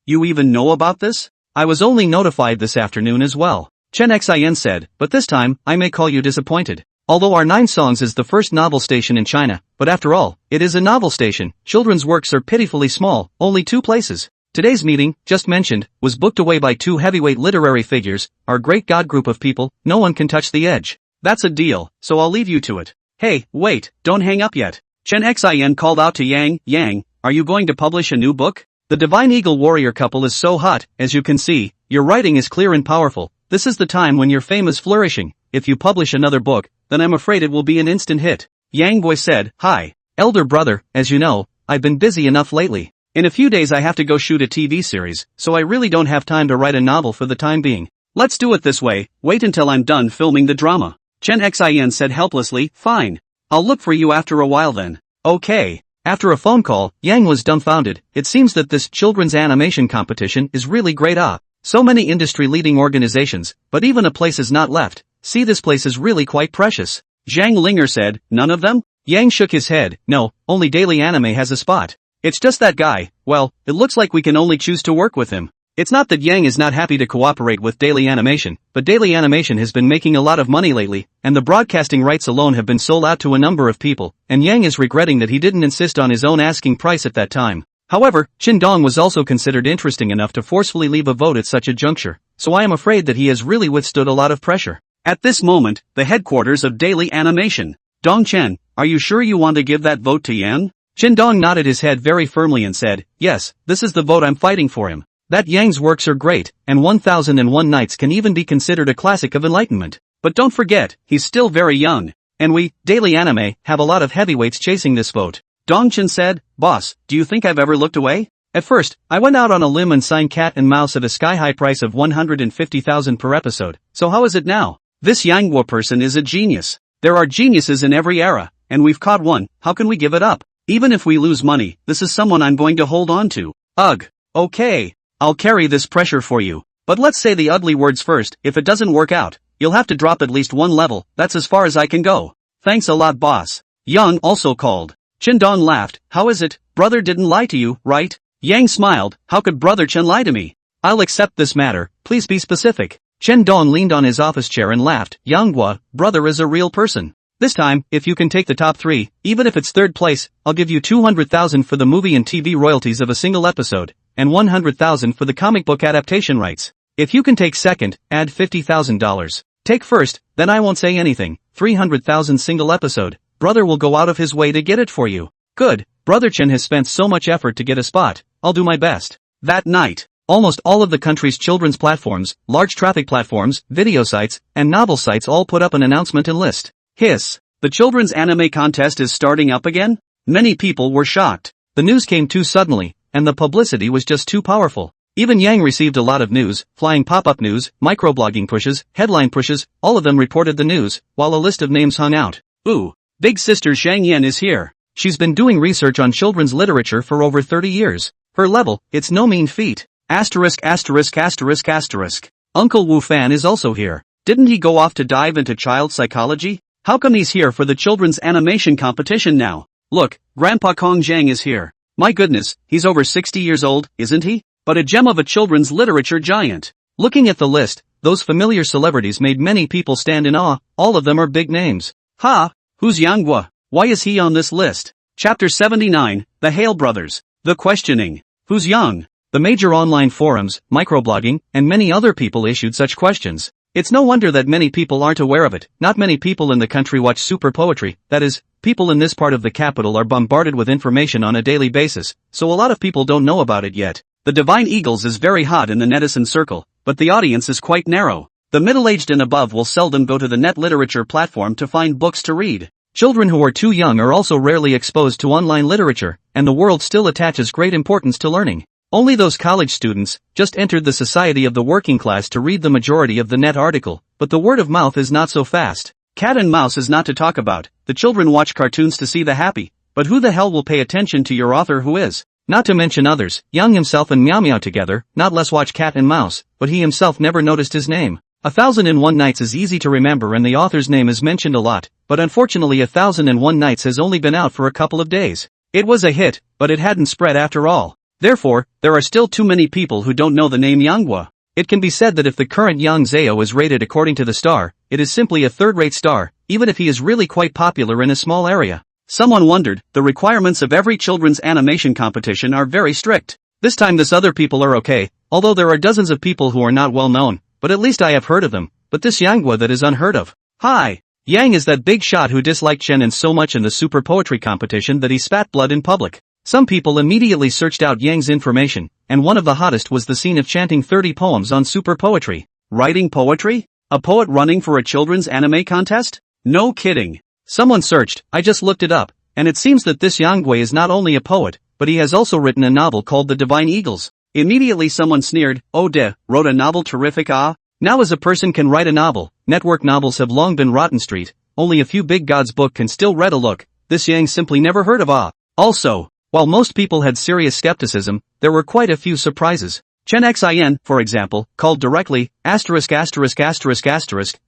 You even know about this? I was only notified this afternoon as well. Chen Xian said, but this time, I may call you disappointed. Although our 9 Songs is the first novel station in China, but after all, it is a novel station, children's works are pitifully small, only 2 places. Today's meeting, just mentioned, was booked away by 2 heavyweight literary figures, our great god group of people, no one can touch the edge. That's a deal, so I'll leave you to it. Hey, wait, don't hang up yet. Chen Xian called out to Yang, Yang, are you going to publish a new book? The Divine Eagle Warrior couple is so hot, as you can see, your writing is clear and powerful, this is the time when your fame is flourishing, if you publish another book, then I'm afraid it will be an instant hit. Yang Boy said, hi, elder brother, as you know, I've been busy enough lately. In a few days I have to go shoot a TV series, so I really don't have time to write a novel for the time being. Let's do it this way, wait until I'm done filming the drama. Chen Xian said helplessly, fine. I'll look for you after a while then. Okay. After a phone call, Yang was dumbfounded. It seems that this children's animation competition is really great. So many industry-leading organizations, but even a place is not left. See, this place is really quite precious. Zhang Linger said, none of them? Yang shook his head, no, only Daily Anime has a spot. It's just that guy, well, it looks like we can only choose to work with him. It's not that Yang is not happy to cooperate with Daily Animation, but Daily Animation has been making a lot of money lately, and the broadcasting rights alone have been sold out to a number of people, and Yang is regretting that he didn't insist on his own asking price at that time. However, Qin Dong was also considered interesting enough to forcefully leave a vote at such a juncture, so I am afraid that he has really withstood a lot of pressure. At this moment, the headquarters of Daily Animation. Dong Chen, are you sure you want to give that vote to Yang? Qin Dong nodded his head very firmly and said, yes, this is the vote I'm fighting for him. That Yang's works are great, and 1001 Nights can even be considered a classic of enlightenment. But don't forget, he's still very young. And we, Daily Anime, have a lot of heavyweights chasing this vote. Dongchen said, boss, do you think I've ever looked away? At first, I went out on a limb and signed Cat and Mouse at a sky-high price of 150,000 per episode. So how is it now? This Yang Guo person is a genius. There are geniuses in every era, and we've caught one, how can we give it up? Even if we lose money, this is someone I'm going to hold on to. Ugh. Okay. I'll carry this pressure for you. But let's say the ugly words first, if it doesn't work out, you'll have to drop at least one level, that's as far as I can go. Thanks a lot boss. Yang also called. Qin laughed, how is it, brother didn't lie to you, right? Yang smiled, how could brother Chen lie to me? I'll accept this matter, please be specific. Chen Dong leaned on his office chair and laughed. Yanghua, brother is a real person. This time, if you can take the top 3, even if it's third place, I'll give you 200,000 for the movie and TV royalties of a single episode, and 100,000 for the comic book adaptation rights. If you can take second, add $50,000. Take first, then I won't say anything. 300,000 single episode. Brother will go out of his way to get it for you. Good, brother Chen has spent so much effort to get a spot, I'll do my best. That night, almost all of the country's children's platforms, large traffic platforms, video sites, and novel sites all put up an announcement and list. Hiss, the children's anime contest is starting up again? Many people were shocked. The news came too suddenly, and the publicity was just too powerful. Even Yang received a lot of news, flying pop-up news, microblogging pushes, headline pushes, all of them reported the news, while a list of names hung out. Ooh, big sister Zhang Yan is here. She's been doing research on children's literature for over 30 years. Her level, it's no mean feat. Asterisk. Uncle Wu Fan is also here. Didn't he go off to dive into child psychology? How come he's here for the children's animation competition now? Look, Grandpa Kong Zhang is here. My goodness, he's over 60 years old, isn't he? But a gem of a children's literature giant. Looking at the list, those familiar celebrities made many people stand in awe. All of them are big names. Ha! Who's Yanghua? Why is he on this list? Chapter 79, The Hale Brothers. The Questioning. Who's Yang? The major online forums, microblogging, and many other people issued such questions. It's no wonder that many people aren't aware of it. Not many people in the country watch super poetry, that is, people in this part of the capital are bombarded with information on a daily basis, so a lot of people don't know about it yet. The Divine Eagles is very hot in the netizen circle, but the audience is quite narrow. The middle-aged and above will seldom go to the net literature platform to find books to read. Children who are too young are also rarely exposed to online literature, and the world still attaches great importance to learning. Only those college students, just entered the society of the working class to read the majority of the net article, but the word of mouth is not so fast. Cat and mouse is not to talk about, the children watch cartoons to see the happy, but who the hell will pay attention to your author who is? Not to mention others, Yang himself and Meow Meow together, not less watch Cat and Mouse, but he himself never noticed his name. 1001 Nights is easy to remember and the author's name is mentioned a lot, but unfortunately 1001 Nights has only been out for a couple of days. It was a hit, but it hadn't spread after all. Therefore, there are still too many people who don't know the name Yanghua. It can be said that if the current Yang Zhao is rated according to the star, it is simply a third-rate star, even if he is really quite popular in a small area. Someone wondered, the requirements of every children's animation competition are very strict. This time this other people are okay, although there are dozens of people who are not well known, but at least I have heard of them, but this Yanghua that is unheard of. Hi! Yang is that big shot who disliked Chen and so much in the super poetry competition that he spat blood in public. Some people immediately searched out Yang's information, and one of the hottest was the scene of chanting 30 poems on super poetry. Writing poetry? A poet running for a children's anime contest? No kidding. Someone searched, I just looked it up, and it seems that this Yanghua is not only a poet, but he has also written a novel called The Divine Eagles. Immediately someone sneered, oh wrote a novel terrific ah? Now as a person can write a novel, network novels have long been rotten street, only a few big gods book can still read a look, this Yang simply never heard of ah. Also, while most people had serious skepticism, there were quite a few surprises. Chen Xin, for example, called directly, *******,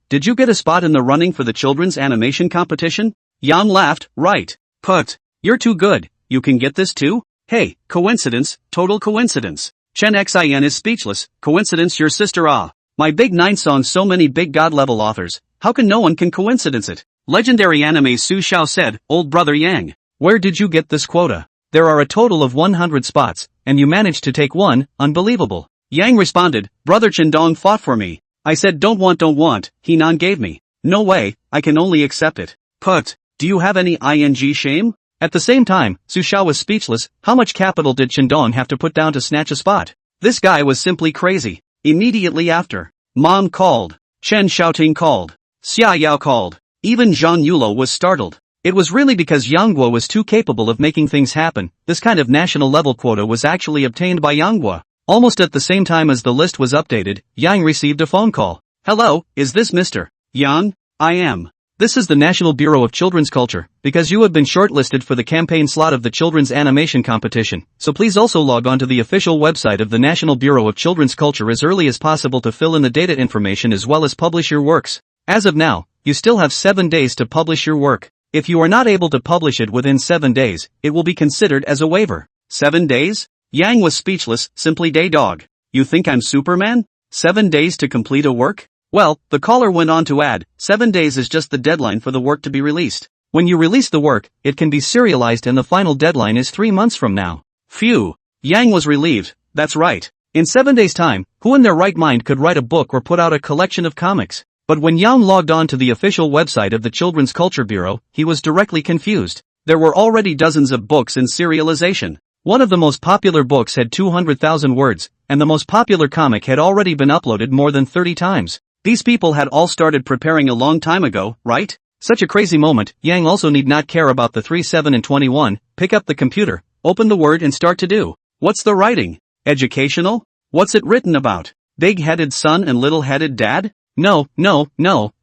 did you get a spot in the running for the children's animation competition? Yang laughed, right. Put. You're too good, you can get this too? Hey, coincidence, total coincidence. Chen Xin is speechless, coincidence your sister ah. My big 9 songs so many big god-level authors, how can no one can coincidence it? Legendary anime Su Xiao said, old brother Yang. Where did you get this quota? There are a total of 100 spots, and you managed to take one, unbelievable. Yang responded, brother Chen Dong fought for me. I said don't want, he non gave me. No way, I can only accept it. Put, do you have any ing shame? At the same time, Su Xiao was speechless, how much capital did Chen Dong have to put down to snatch a spot? This guy was simply crazy. Immediately after, Mom called, Chen Xiaoting called, Xia Yao called, even Zhang Yulo was startled. It was really because Yanghua was too capable of making things happen. This kind of national level quota was actually obtained by Yanghua. Almost at the same time as the list was updated, Yang received a phone call. Hello, is this Mr. Yang? I am. This is the National Bureau of Children's Culture, because you have been shortlisted for the campaign slot of the children's animation competition, so please also log on to the official website of the National Bureau of Children's Culture as early as possible to fill in the data information as well as publish your works. As of now, you still have 7 days to publish your work. If you are not able to publish it within 7 days, it will be considered as a waiver. 7 days? Yang was speechless, simply day dog. You think I'm Superman? 7 days to complete a work? Well, the caller went on to add, 7 days is just the deadline for the work to be released. When you release the work, it can be serialized and the final deadline is 3 months from now. Phew. Yang was relieved. That's right. In 7 days' time, who in their right mind could write a book or put out a collection of comics? But when Yang logged on to the official website of the Children's Culture Bureau, he was directly confused. There were already dozens of books in serialization. One of the most popular books had 200,000 words, and the most popular comic had already been uploaded more than 30 times. These people had all started preparing a long time ago, right? Such a crazy moment. Yang also need not care about the 3, 7 and 21, pick up the computer, open the Word and start to do. What's the writing? Educational? What's it written about? Big-headed son and little-headed dad? No,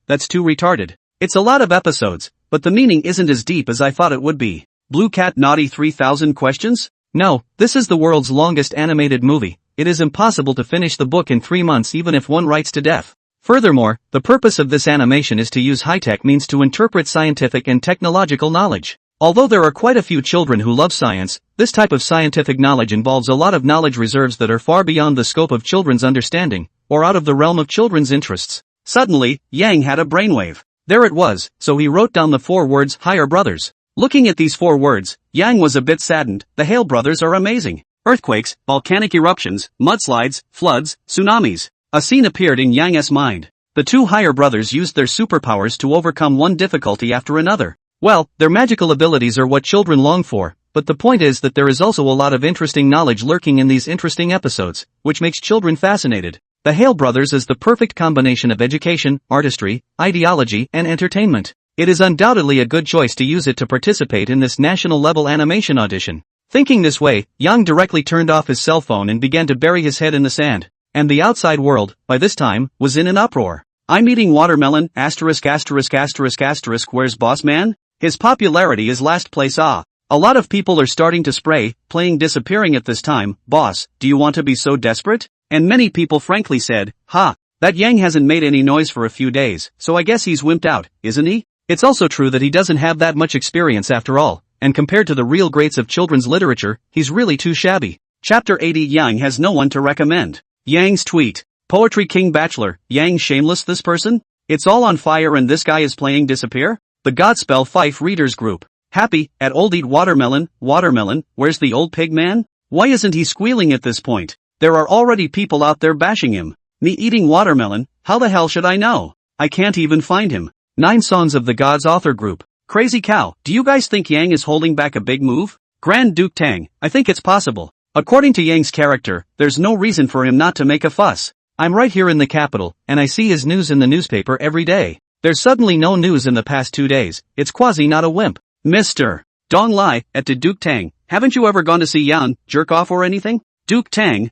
that's too retarded. It's a lot of episodes, but the meaning isn't as deep as I thought it would be. Blue Cat Naughty 3000 questions? No, this is the world's longest animated movie. It is impossible to finish the book in 3 months even if one writes to death. Furthermore, the purpose of this animation is to use high-tech means to interpret scientific and technological knowledge. Although there are quite a few children who love science, this type of scientific knowledge involves a lot of knowledge reserves that are far beyond the scope of children's understanding, or out of the realm of children's interests. Suddenly, Yang had a brainwave. There it was, so he wrote down the 4 words, Higher Brothers. Looking at these 4 words, Yang was a bit saddened. The Hale brothers are amazing. Earthquakes, volcanic eruptions, mudslides, floods, tsunamis. A scene appeared in Yang's mind. The 2 Higher brothers used their superpowers to overcome one difficulty after another. Well, their magical abilities are what children long for, but the point is that there is also a lot of interesting knowledge lurking in these interesting episodes, which makes children fascinated. The Hale brothers is the perfect combination of education, artistry, ideology, and entertainment. It is undoubtedly a good choice to use it to participate in this national-level animation audition. Thinking this way, Yang directly turned off his cell phone and began to bury his head in the sand. And the outside world, by this time, was in an uproar. I'm eating watermelon, *******, where's boss man? His popularity is last place. A lot of people are starting to spray, playing disappearing at this time. Boss, do you want to be so desperate? And many people frankly said, that Yang hasn't made any noise for a few days, so I guess he's wimped out, isn't he? It's also true that he doesn't have that much experience after all, and compared to the real greats of children's literature, he's really too shabby. Chapter 80 Yang has no one to recommend. Yang's tweet. Poetry King Bachelor, Yang shameless this person? It's all on fire and this guy is playing disappear? The Godspell Fife Readers Group. Happy, at old eat watermelon, where's the old pig man? Why isn't he squealing at this point? There are already people out there bashing him. Me eating watermelon, how the hell should I know? I can't even find him. 9 Songs of the Gods Author Group. Crazy cow, do you guys think Yang is holding back a big move? Grand Duke Tang, I think it's possible. According to Yang's character, there's no reason for him not to make a fuss. I'm right here in the capital, and I see his news in the newspaper every day. There's suddenly no news in the past 2 days. It's quasi not a wimp. Mr. Dong Lai, at the Duke Tang, haven't you ever gone to see Yan, jerk off or anything? Duke Tang,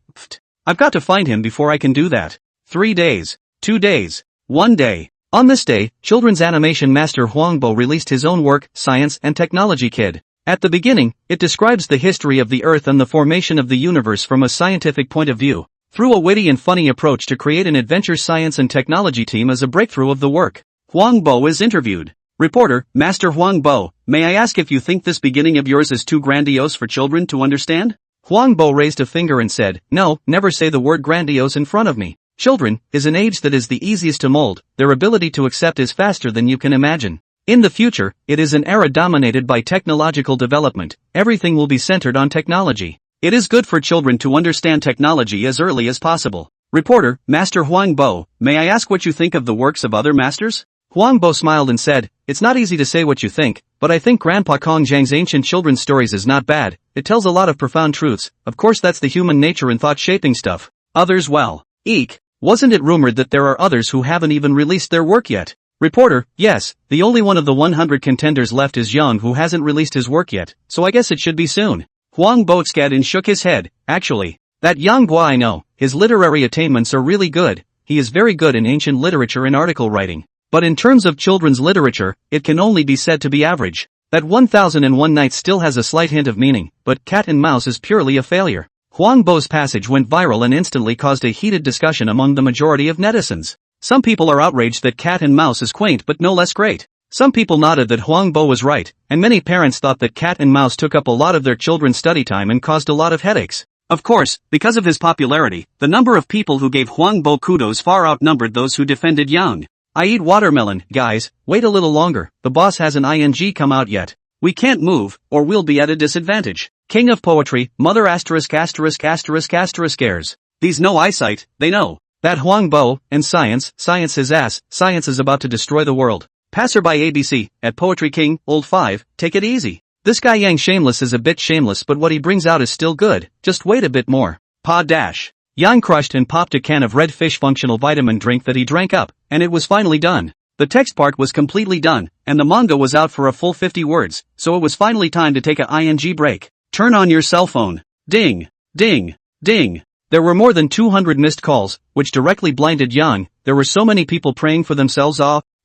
I've got to find him before I can do that. 3 days, 2 days, 1 day. On this day, children's animation master Huangbo released his own work, Science and Technology Kid. At the beginning, it describes the history of the Earth and the formation of the universe from a scientific point of view. Through a witty and funny approach to create an adventure science and technology team as a breakthrough of the work. Huangbo is interviewed. Reporter, Master Huangbo, may I ask if you think this beginning of yours is too grandiose for children to understand? Huangbo raised a finger and said, no, never say the word grandiose in front of me. Children is an age that is the easiest to mold, their ability to accept is faster than you can imagine. In the future, it is an era dominated by technological development. Everything will be centered on technology. It is good for children to understand technology as early as possible. Reporter, Master Huangbo, may I ask what you think of the works of other masters? Huangbo smiled and said, it's not easy to say what you think, but I think Grandpa Kong Zhang's ancient children's stories is not bad. It tells a lot of profound truths. Of course that's the human nature and thought-shaping stuff. Others well. Eek. Wasn't it rumored that there are others who haven't even released their work yet? Reporter, yes, the only one of the 100 contenders left is Yang who hasn't released his work yet, so I guess it should be soon. Huang Boatsgadin shook his head. Actually, that Yang Gua I know, his literary attainments are really good. He is very good in ancient literature and article writing. But in terms of children's literature, it can only be said to be average. That 1001 Nights still has a slight hint of meaning, but Cat and Mouse is purely a failure. Huang Bo's passage went viral and instantly caused a heated discussion among the majority of netizens. Some people are outraged that Cat and Mouse is quaint but no less great. Some people nodded that Huang Bo was right, and many parents thought that Cat and Mouse took up a lot of their children's study time and caused a lot of headaches. Of course, because of his popularity, the number of people who gave Huang Bo kudos far outnumbered those who defended Yang. I eat watermelon, guys, wait a little longer, the boss hasn't ing come out yet. We can't move, or we'll be at a disadvantage. King of poetry, mother asterisk asterisk asterisk asterisk airs. These no eyesight, they know. That Huang Bo, and science his ass, science is about to destroy the world. Passerby ABC, at Poetry King, Old 5, take it easy. This guy Yang Shameless is a bit shameless but what he brings out is still good, just wait a bit more. Pa dash. Yang crushed and popped a can of red fish functional vitamin drink that he drank up, and it was finally done. The text part was completely done, and the manga was out for a full 50 words, so it was finally time to take a ing break. Turn on your cell phone. Ding. Ding. Ding. There were more than 200 missed calls, which directly blinded Yang. There were so many people praying for themselves.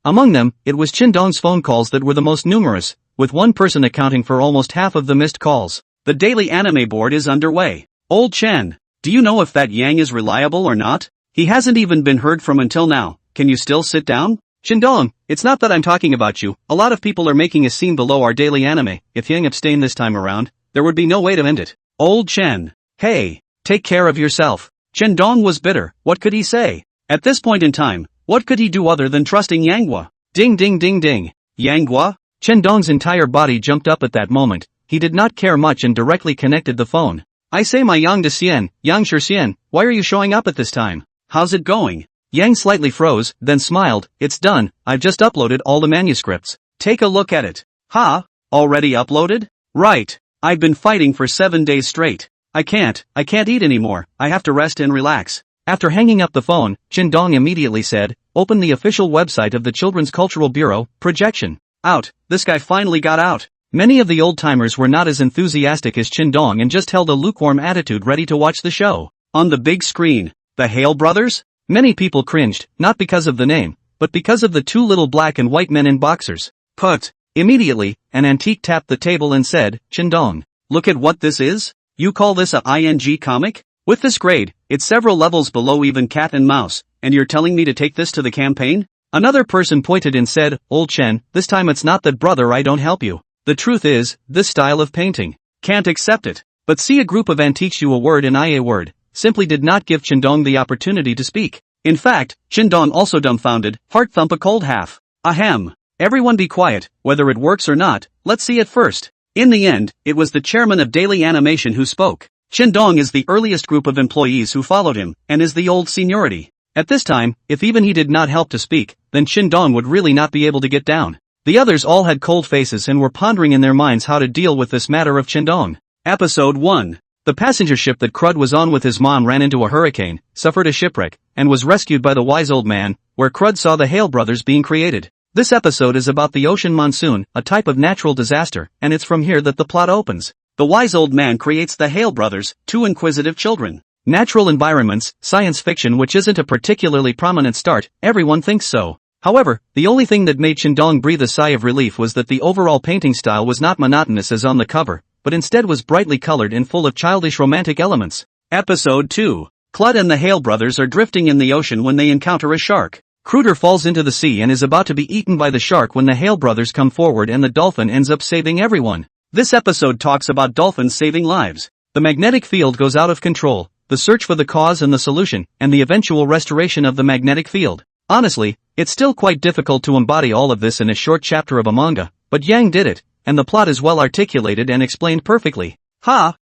Among them, it was Qindong's phone calls that were the most numerous, with one person accounting for almost half of the missed calls. The daily anime board is underway. Old Chen, do you know if that Yang is reliable or not? He hasn't even been heard from until now. Can you still sit down? Qindong, it's not that I'm talking about you. A lot of people are making a scene below our daily anime. If Yang abstained this time around, there would be no way to end it. Old Chen, hey, take care of yourself. Qindong was bitter. What could he say? At this point in time, what could he do other than trusting Yanghua? Ding ding ding ding. Yanghua? Qindong's entire body jumped up at that moment. He did not care much and directly connected the phone. I say my Yang de Xian, Yang Xian, why are you showing up at this time? How's it going? Yang slightly froze, then smiled. It's done, I've just uploaded all the manuscripts. Take a look at it. Huh? Already uploaded? Right. I've been fighting for 7 days straight. I can't eat anymore, I have to rest and relax. After hanging up the phone, Qindong immediately said, open the official website of the Children's Cultural Bureau, projection. Out, this guy finally got out. Many of the old-timers were not as enthusiastic as Qindong and just held a lukewarm attitude ready to watch the show. On the big screen, the Hale brothers? Many people cringed, not because of the name, but because of the two little black and white men in boxers. Put. Immediately, an antique tapped the table and said, Qindong, look at what this is? You call this a ing comic? With this grade, it's several levels below even cat and mouse, and you're telling me to take this to the campaign? Another person pointed and said, Old Chen, this time it's not that brother I don't help you. The truth is, this style of painting. Can't accept it. But see a group of antiques you a word and I a word, simply did not give Qindong the opportunity to speak. In fact, Qindong also dumbfounded, heart thump a cold half. Ahem. Everyone be quiet, whether it works or not, let's see it first. In the end, it was the chairman of Daily Animation who spoke. Qindong is the earliest group of employees who followed him, and is the old seniority. At this time, if even he did not help to speak, then Qindong would really not be able to get down. The others all had cold faces and were pondering in their minds how to deal with this matter of Qindong. Episode 1. The passenger ship that Crud was on with his mom ran into a hurricane, suffered a shipwreck, and was rescued by the wise old man, where Crud saw the Hale brothers being created. This episode is about the ocean monsoon, a type of natural disaster, and it's from here that the plot opens. The wise old man creates the Hale brothers, two inquisitive children. Natural environments, science fiction which isn't a particularly prominent start, everyone thinks so. However, the only thing that made Qindong breathe a sigh of relief was that the overall painting style was not monotonous as on the cover, but instead was brightly colored and full of childish romantic elements. Episode 2. Clud and the Hale brothers are drifting in the ocean when they encounter a shark. Cruder falls into the sea and is about to be eaten by the shark when the Hale brothers come forward and the dolphin ends up saving everyone. This episode talks about dolphins saving lives. The magnetic field goes out of control, the search for the cause and the solution, and the eventual restoration of the magnetic field. Honestly, it's still quite difficult to embody all of this in a short chapter of a manga, but Yang did it, and the plot is well articulated and explained perfectly.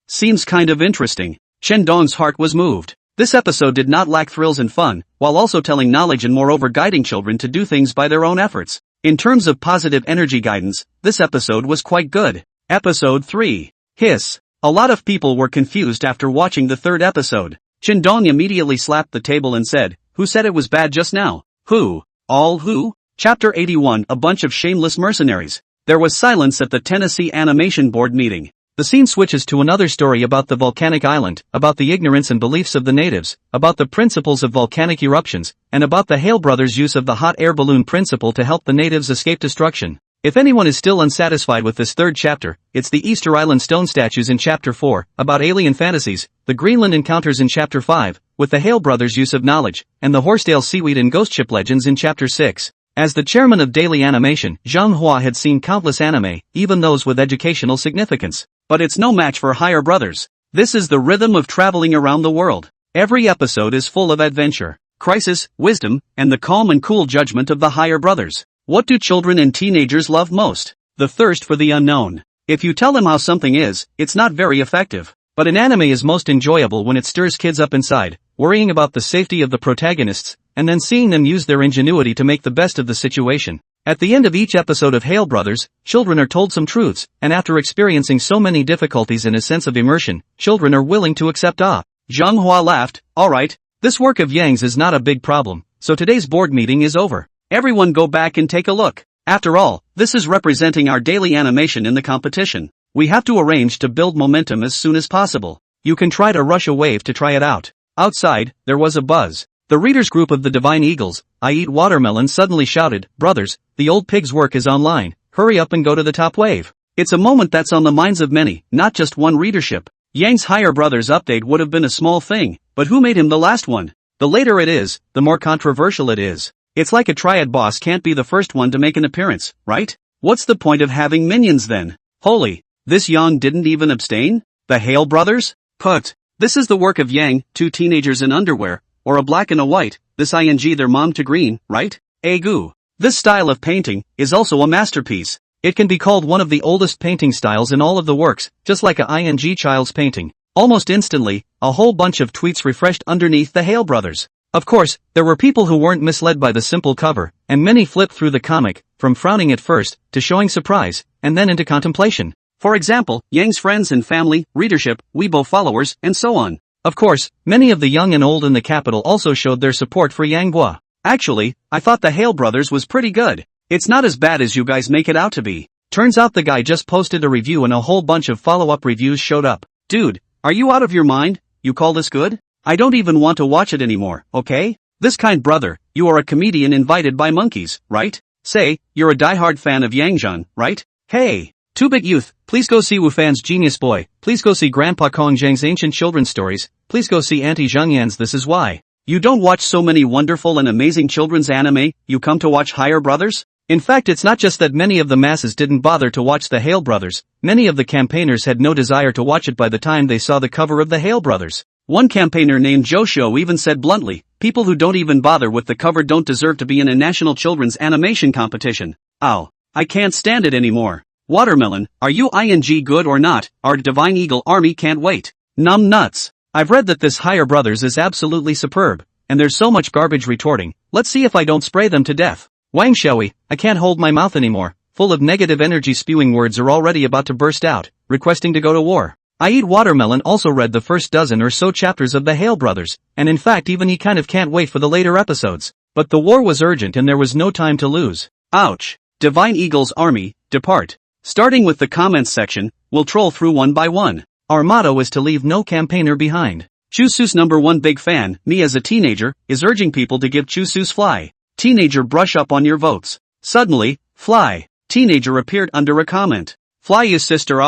Seems kind of interesting. Qindong's heart was moved. This episode did not lack thrills and fun, while also telling knowledge and moreover guiding children to do things by their own efforts. In terms of positive energy guidance, this episode was quite good. Episode 3. Hiss. A lot of people were confused after watching the third episode. Qindong immediately slapped the table and said, who said it was bad just now? Who? All who? Chapter 81. A bunch of shameless mercenaries. There was silence at the Tennessee Animation Board meeting. The scene switches to another story about the volcanic island, about the ignorance and beliefs of the natives, about the principles of volcanic eruptions, and about the Hale brothers' use of the hot air balloon principle to help the natives escape destruction. If anyone is still unsatisfied with this third chapter, it's the Easter Island stone statues in Chapter 4, about alien fantasies, the Greenland encounters in Chapter 5, with the Hale brothers' use of knowledge, and the Horsedale seaweed and ghost ship legends in Chapter 6. As the chairman of Daily Animation, Zhang Hua had seen countless anime, even those with educational significance. But it's no match for Higher Brothers. This is the rhythm of traveling around the world. Every episode is full of adventure, crisis, wisdom, and the calm and cool judgment of the higher brothers. What do children and teenagers love most? The thirst for the unknown. If you tell them how something is, it's not very effective. But an anime is most enjoyable when it stirs kids up inside, worrying about the safety of the protagonists, and then seeing them use their ingenuity to make the best of the situation. At the end of each episode of Hail Brothers, children are told some truths, and after experiencing so many difficulties and a sense of immersion, children are willing to accept Zhang Hua laughed. Alright, this work of Yang's is not a big problem, so today's board meeting is over. Everyone go back and take a look. After all, this is representing our daily animation in the competition. We have to arrange to build momentum as soon as possible. You can try to rush a wave to try it out. Outside, there was a buzz. The readers group of the Divine Eagles, I Eat Watermelon, suddenly shouted, "Brothers, the old pig's work is online. Hurry up and go to the top wave." It's a moment that's on the minds of many, not just one readership. Yang's higher brothers update would have been a small thing, but who made him the last one? The later it is, the more controversial it is. It's like a triad boss can't be the first one to make an appearance, right? What's the point of having minions then? Holy, this Yang didn't even abstain? The Hale brothers? Put. This is the work of Yang, two teenagers in underwear, or a black and a white, this ing their mom to green, right? Agoo. This style of painting is also a masterpiece. It can be called one of the oldest painting styles in all of the works, just like a ing child's painting. Almost instantly, a whole bunch of tweets refreshed underneath the Hale brothers. Of course, there were people who weren't misled by the simple cover, and many flipped through the comic, from frowning at first, to showing surprise, and then into contemplation. For example, Yang's friends and family, readership, Weibo followers, and so on. Of course, many of the young and old in the capital also showed their support for Yang Gua. Actually, I thought the Hale brothers was pretty good. It's not as bad as you guys make it out to be. Turns out the guy just posted a review and a whole bunch of follow-up reviews showed up. Dude, are you out of your mind? You call this good? I don't even want to watch it anymore, okay? This kind brother, you are a comedian invited by monkeys, right? Say, you're a diehard fan of Yangzhan, right? Hey! Too Big Youth, please go see Wufan's Genius Boy, please go see Grandpa Kong Zhang's Ancient Children's Stories, please go see Auntie Zhangyan's This Is Why. You don't watch so many wonderful and amazing children's anime, you come to watch Higher Brothers? In fact, it's not just that many of the masses didn't bother to watch the Hale Brothers, many of the campaigners had no desire to watch it by the time they saw the cover of the Hale Brothers. One campaigner named Joshio even said bluntly, people who don't even bother with the cover don't deserve to be in a national children's animation competition. Ow. I can't stand it anymore. Watermelon, are you ing good or not? Our Divine Eagle army can't wait. Numb nuts. I've read that this Higher Brothers is absolutely superb, and there's so much garbage retorting, let's see if I don't spray them to death. Wang Xiaoyi, I can't hold my mouth anymore, full of negative energy spewing words are already about to burst out, requesting to go to war. I Eat Watermelon also read the first dozen or so chapters of the Hale Brothers, and in fact even he kind of can't wait for the later episodes. But the war was urgent and there was no time to lose. Ouch. Divine Eagle's army, depart. Starting with the comments section, we'll troll through one by one. Our motto is to leave no campaigner behind. Chusu's #1 big fan, me as a teenager, is urging people to give Chusu's fly. Teenager brush up on your votes. Suddenly, fly. Teenager appeared under a comment. Fly you sister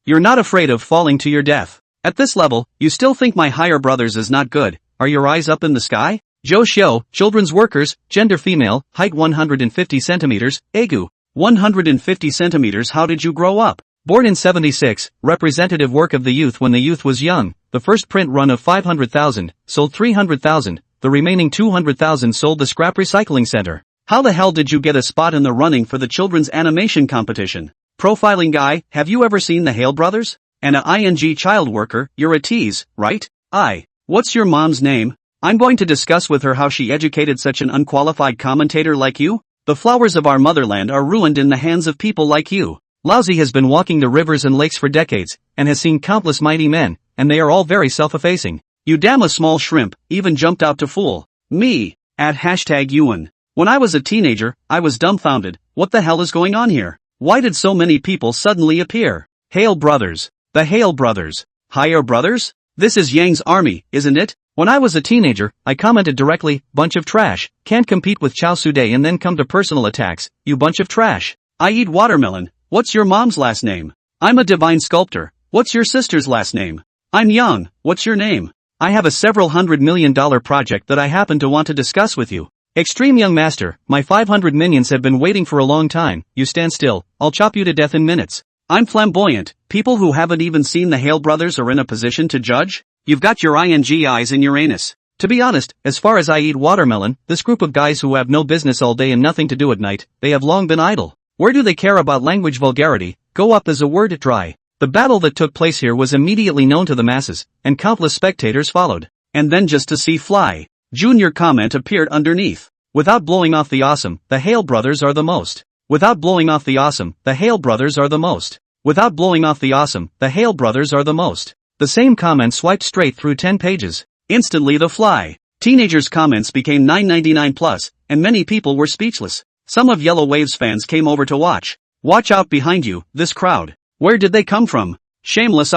You're not afraid of falling to your death. At this level, you still think my Higher Brothers is not good, are your eyes up in the sky? Joe Shio, children's workers, gender female, height 150 centimeters, Agu. 150 centimeters. How did you grow up? Born in 76, representative work of the youth when the youth was young, the first print run of 500,000, sold 300,000, the remaining 200,000 sold the scrap recycling center. How the hell did you get a spot in the running for the children's animation competition? Profiling guy, have you ever seen the Hale Brothers? And a ing child worker, you're a tease, right? What's your mom's name? I'm going to discuss with her how she educated such an unqualified commentator like you. The flowers of our motherland are ruined in the hands of people like you. Laozi has been walking the rivers and lakes for decades, and has seen countless mighty men, and they are all very self-effacing. You damn a small shrimp, even jumped out to fool me. At #Yuan. When I was a teenager, I was dumbfounded. What the hell is going on here? Why did so many people suddenly appear? Hale Brothers. The Hale Brothers. Higher Brothers? This is Yang's army, isn't it? When I was a teenager, I commented directly, bunch of trash, can't compete with Chao Sude and then come to personal attacks, you bunch of trash. I Eat Watermelon, what's your mom's last name? I'm a divine sculptor, what's your sister's last name? I'm Young, what's your name? I have a several $100 million project that I happen to want to discuss with you. Extreme Young Master, my 500 minions have been waiting for a long time, you stand still, I'll chop you to death in minutes. I'm flamboyant. People who haven't even seen the Hale brothers are in a position to judge? You've got your ing eyes in your anus. To be honest, as far as I eat watermelon, this group of guys who have no business all day and nothing to do at night, they have long been idle. Where do they care about language vulgarity? Go up as a word dry. The battle that took place here was immediately known to the masses, and countless spectators followed. And then just to see fly. Junior comment appeared underneath. Without blowing off the awesome, the Hale brothers are the most. Without blowing off the awesome, the Hale brothers are the most. Without blowing off the awesome, the Hale brothers are the most. The same comment swiped straight through 10 pages. Instantly the fly. Teenagers' comments became $9.99 plus, and many people were speechless. Some of Yellow Waves fans came over to watch. Watch out behind you, this crowd. Where did they come from? Shameless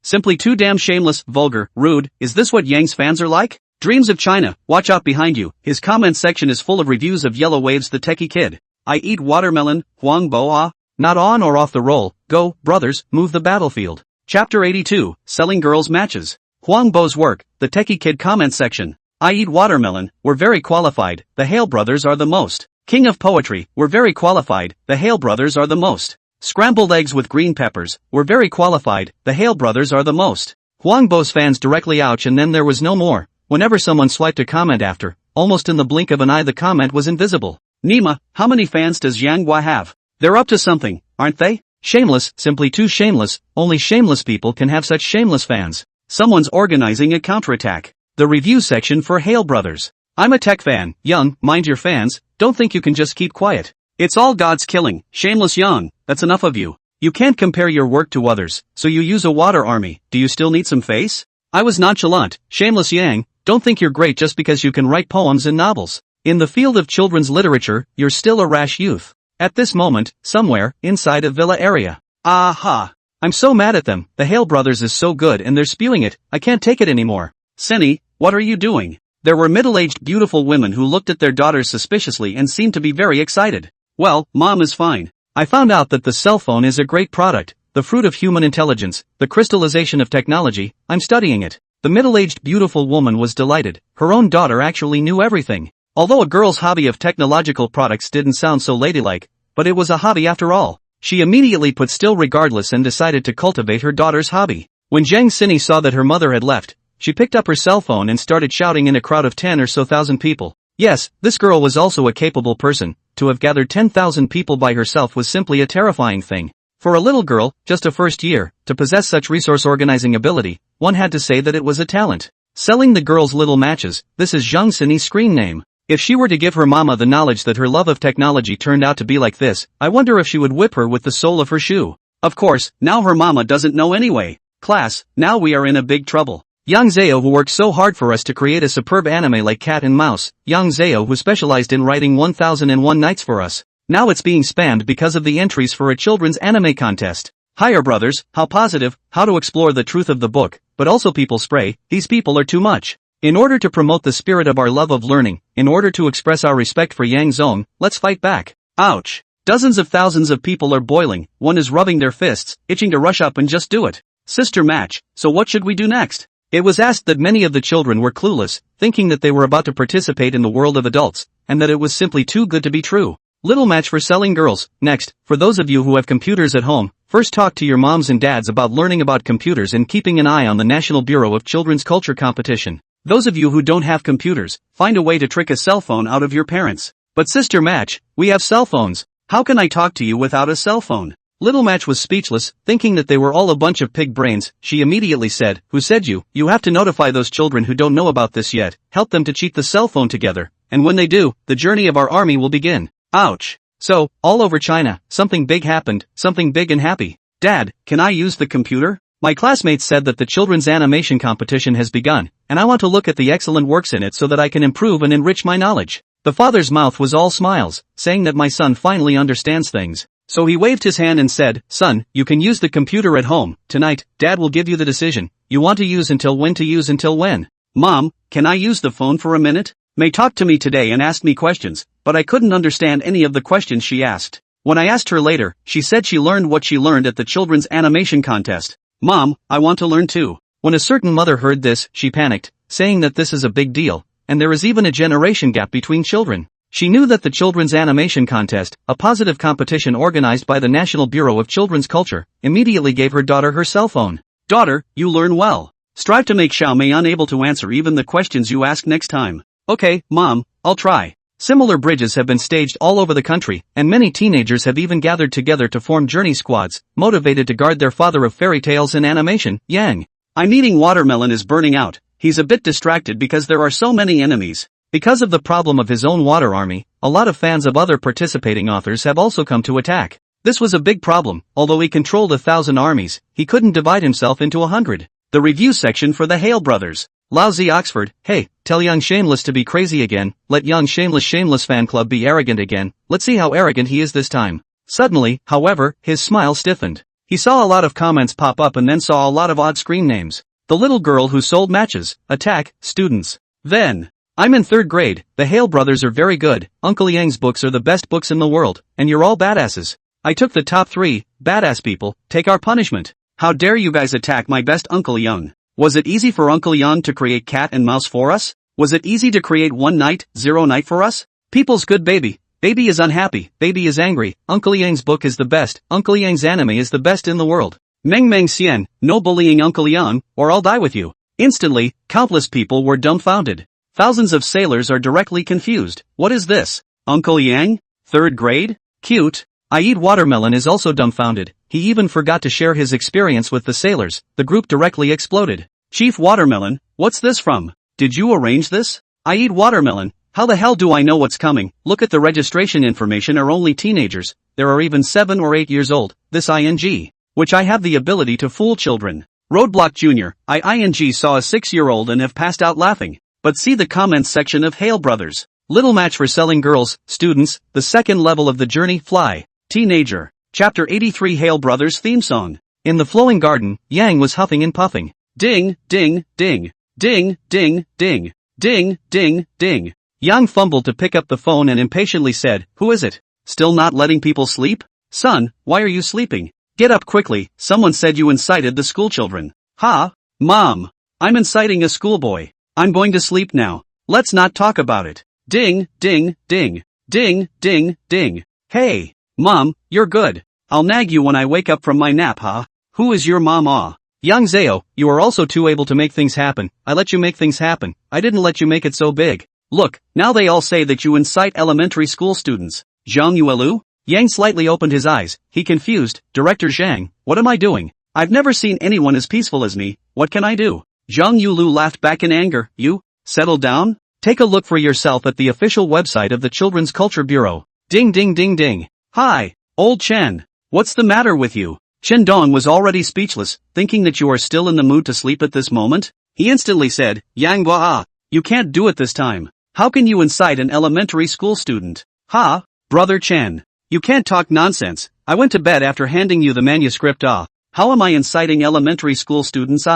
Simply too damn shameless, vulgar, rude. Is this what Yang's fans are like? Dreams of China, watch out behind you. His comment section is full of reviews of Yellow Waves the techie kid. I eat watermelon, Huang Bo Not on or off the roll, go, brothers, move the battlefield. Chapter 82, Selling Girls Matches. Huang Bo's work, the techie kid comment section. I eat watermelon, we're very qualified, the Hale brothers are the most. King of poetry, we're very qualified, the Hale brothers are the most. Scrambled eggs with green peppers, we're very qualified, the Hale brothers are the most. Huang Bo's fans directly ouch and then there was no more. Whenever someone swiped a comment after, almost in the blink of an eye the comment was invisible. Nima, how many fans does Yang Hua have? They're up to something, aren't they? Shameless, simply too shameless, only shameless people can have such shameless fans. Someone's organizing a counterattack. The review section for Hale brothers. I'm a tech fan, Young, mind your fans, don't think you can just keep quiet. It's all God's killing, shameless Young, that's enough of you. You can't compare your work to others, so you use a water army, do you still need some face? I was nonchalant, shameless Yang, don't think you're great just because you can write poems and novels. In the field of children's literature, you're still a rash youth. At this moment, somewhere, inside a villa area. Aha! I'm so mad at them, the Hale brothers is so good and they're spewing it, I can't take it anymore. Senny, what are you doing? There were middle-aged beautiful women who looked at their daughters suspiciously and seemed to be very excited. Well, Mom is fine. I found out that the cell phone is a great product, the fruit of human intelligence, the crystallization of technology, I'm studying it. The middle-aged beautiful woman was delighted, her own daughter actually knew everything. Although a girl's hobby of technological products didn't sound so ladylike, but it was a hobby after all. She immediately put still regardless and decided to cultivate her daughter's hobby. When Zhang Xini saw that her mother had left, she picked up her cell phone and started shouting in a crowd of 10 or so thousand people. Yes, this girl was also a capable person. To have gathered 10,000 people by herself was simply a terrifying thing. For a little girl, just a first year, to possess such resource organizing ability, one had to say that it was a talent. Selling the girls little matches, this is Zhang Xini's screen name. If she were to give her mama the knowledge that her love of technology turned out to be like this, I wonder if she would whip her with the sole of her shoe. Of course, now her mama doesn't know anyway. Class, now we are in a big trouble. Yang Zhao who worked so hard for us to create a superb anime like Cat and Mouse, Yang Zhao who specialized in writing 1001 Nights for us. Now it's being spammed because of the entries for a children's anime contest. Higher brothers, how positive, how to explore the truth of the book, but also people spray, these people are too much. In order to promote the spirit of our love of learning, in order to express our respect for Yang Zong, let's fight back. Ouch. Dozens of thousands of people are boiling, one is rubbing their fists, itching to rush up and just do it. Sister match, so what should we do next? It was asked that many of the children were clueless, thinking that they were about to participate in the world of adults, and that it was simply too good to be true. Little match for selling girls. Next, for those of you who have computers at home, first talk to your moms and dads about learning about computers and keeping an eye on the National Bureau of Children's Culture competition. Those of you who don't have computers, find a way to trick a cell phone out of your parents. But sister match, we have cell phones. How can I talk to you without a cell phone? Little match was speechless, thinking that they were all a bunch of pig brains. She immediately said, who said you? You have to notify those children who don't know about this yet, help them to cheat the cell phone together, and when they do, the journey of our army will begin. Ouch. So, all over China, something big happened, something big and happy. Dad, can I use the computer? My classmates said that the children's animation competition has begun, and I want to look at the excellent works in it so that I can improve and enrich my knowledge. The father's mouth was all smiles, saying that my son finally understands things. So he waved his hand and said, son, you can use the computer at home. Tonight, Dad will give you the decision. You want to use until when? Mom, can I use the phone for a minute? May talked to me today and asked me questions, but I couldn't understand any of the questions she asked. When I asked her later, she said she learned what she learned at the children's animation contest. Mom, I want to learn too. When a certain mother heard this, she panicked, saying that this is a big deal, and there is even a generation gap between children. She knew that the Children's Animation Contest, a positive competition organized by the National Bureau of Children's Culture, immediately gave her daughter her cell phone. Daughter, you learn well. Strive to make Xiao Mei unable to answer even the questions you ask next time. Okay, Mom, I'll try. Similar bridges have been staged all over the country, and many teenagers have even gathered together to form journey squads, motivated to guard their father of fairy tales and animation, Yang. I'm eating watermelon is burning out. He's a bit distracted because there are so many enemies. Because of the problem of his own water army, a lot of fans of other participating authors have also come to attack. This was a big problem. Although he controlled 1,000 armies, he couldn't divide himself into 100. The review section for the Hale brothers. Lousy Oxford, hey, tell young Shameless to be crazy again, let young Shameless fan club be arrogant again, let's see how arrogant he is this time. Suddenly, however, his smile stiffened. He saw a lot of comments pop up and then saw a lot of odd screen names. The little girl who sold matches, attack, students. Then, I'm in 3rd grade, the Hale brothers are very good, Uncle Yang's books are the best books in the world, and you're all badasses. I took the top 3, badass people, take our punishment. How dare you guys attack my best Uncle Young? Was it easy for Uncle Young to create cat and mouse for us? Was it easy to create 1 night, 0 night for us? People's good baby. Baby is unhappy, baby is angry, Uncle Yang's book is the best, Uncle Yang's anime is the best in the world. Meng Xian, no bullying Uncle Yang, or I'll die with you. Instantly, countless people were dumbfounded. Thousands of sailors are directly confused. What is this? Uncle Yang? 3rd grade? Cute. I eat watermelon is also dumbfounded. He even forgot to share his experience with the sailors. The group directly exploded. Chief Watermelon, what's this from? Did you arrange this? I eat watermelon. How the hell do I know what's coming? Look at the registration information are only teenagers. There are even 7 or 8 years old. This ing. Which I have the ability to fool children. Roadblock Jr. I ing saw a 6-year-old and have passed out laughing. But see the comments section of Hale brothers. Little match for selling girls, students, the 2nd level of the journey, fly. Teenager. Chapter 83 Hale Brothers theme song. In the flowing garden, Yang was huffing and puffing. Ding, ding, ding. Ding, ding, ding. Ding, ding, ding. Yang fumbled to pick up the phone and impatiently said, who is it? Still not letting people sleep? Son, why are you sleeping? Get up quickly, someone said you incited the schoolchildren. Ha? Mom. I'm inciting a schoolboy. I'm going to sleep now. Let's not talk about it. Ding, ding, ding. Ding, ding, ding. Hey. Mom, you're good. I'll nag you when I wake up from my nap, huh? Who is your mom? Young Zhao, you are also too able to make things happen. I let you make things happen. I didn't let you make it so big. Look, now they all say that you incite elementary school students. Zhang Yuelu? Yang slightly opened his eyes. He confused. Director Zhang, what am I doing? I've never seen anyone as peaceful as me. What can I do? Zhang Yulu laughed back in anger. You? Settle down? Take a look for yourself at the official website of the Children's Culture Bureau. Ding ding ding ding. Hi, old Chen. What's the matter with you? Chen Dong was already speechless, thinking that you are still in the mood to sleep at this moment. He instantly said, Yang Hua, you can't do it this time. How can you incite an elementary school student? Ha, brother Chen. You can't talk nonsense. I went to bed after handing you the manuscript. How am I inciting elementary school students?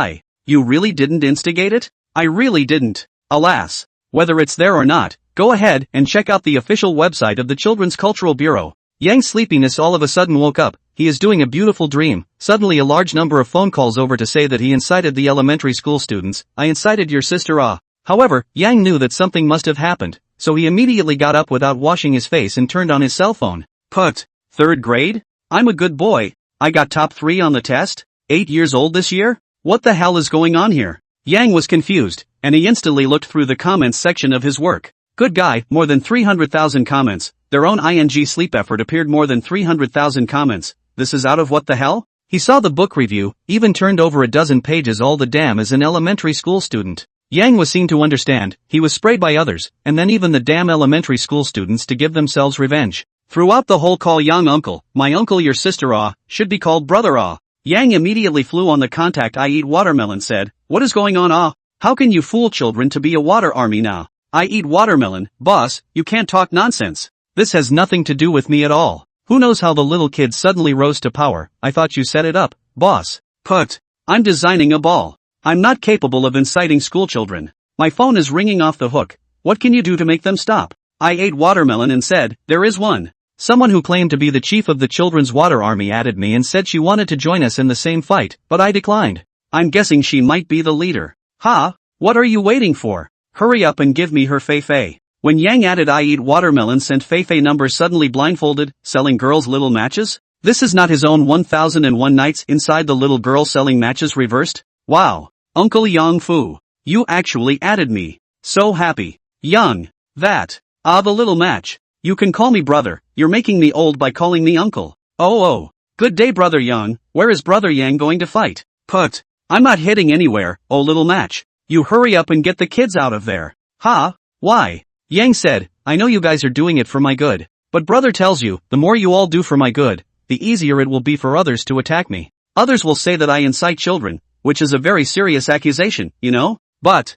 You really didn't instigate it? I really didn't. Alas. Whether it's there or not, go ahead and check out the official website of the Children's Cultural Bureau. Yang's sleepiness all of a sudden woke up. He is doing a beautiful dream. Suddenly a large number of phone calls over to say that he incited the elementary school students. I incited your sister. However, Yang knew that something must have happened, so he immediately got up without washing his face and turned on his cell phone. Put. 3rd grade? I'm a good boy. I got top 3 on the test? 8 years old this year? What the hell is going on here? Yang was confused, and he instantly looked through the comments section of his work. Good guy, more than 300,000 comments. Their own ing sleep effort appeared more than 300,000 comments. This is out of what the hell? He saw the book review, even turned over a dozen pages. All the damn as an elementary school student. Yang was seen to understand. He was sprayed by others, and then even the damn elementary school students to give themselves revenge. Throughout the whole call, young uncle, my uncle, your sister, should be called brother. Yang immediately flew on the contact. I eat watermelon said, what is going on? How can you fool children to be a water army now? I eat watermelon, boss, you can't talk nonsense. This has nothing to do with me at all. Who knows how the little kid suddenly rose to power? I thought you set it up, boss. Put. I'm designing a ball. I'm not capable of inciting schoolchildren. My phone is ringing off the hook. What can you do to make them stop? I ate watermelon and said, there is one. Someone who claimed to be the chief of the Children's Water Army added me and said she wanted to join us in the same fight, but I declined. I'm guessing she might be the leader. Ha? What are you waiting for? Hurry up and give me her fei. When Yang added I eat watermelon sent Feifei number suddenly blindfolded, selling girls little matches? This is not his own 1001 nights inside the little girl selling matches reversed? Wow. Uncle Yang Fu. You actually added me. So happy. Yang. That. The little match. You can call me brother, you're making me old by calling me uncle. Oh. Good day brother Yang, where is brother Yang going to fight? Put. I'm not hitting anywhere, oh little match. You hurry up and get the kids out of there. Ha? Why? Yang said, I know you guys are doing it for my good. But brother tells you, the more you all do for my good, the easier it will be for others to attack me. Others will say that I incite children, which is a very serious accusation, you know? But,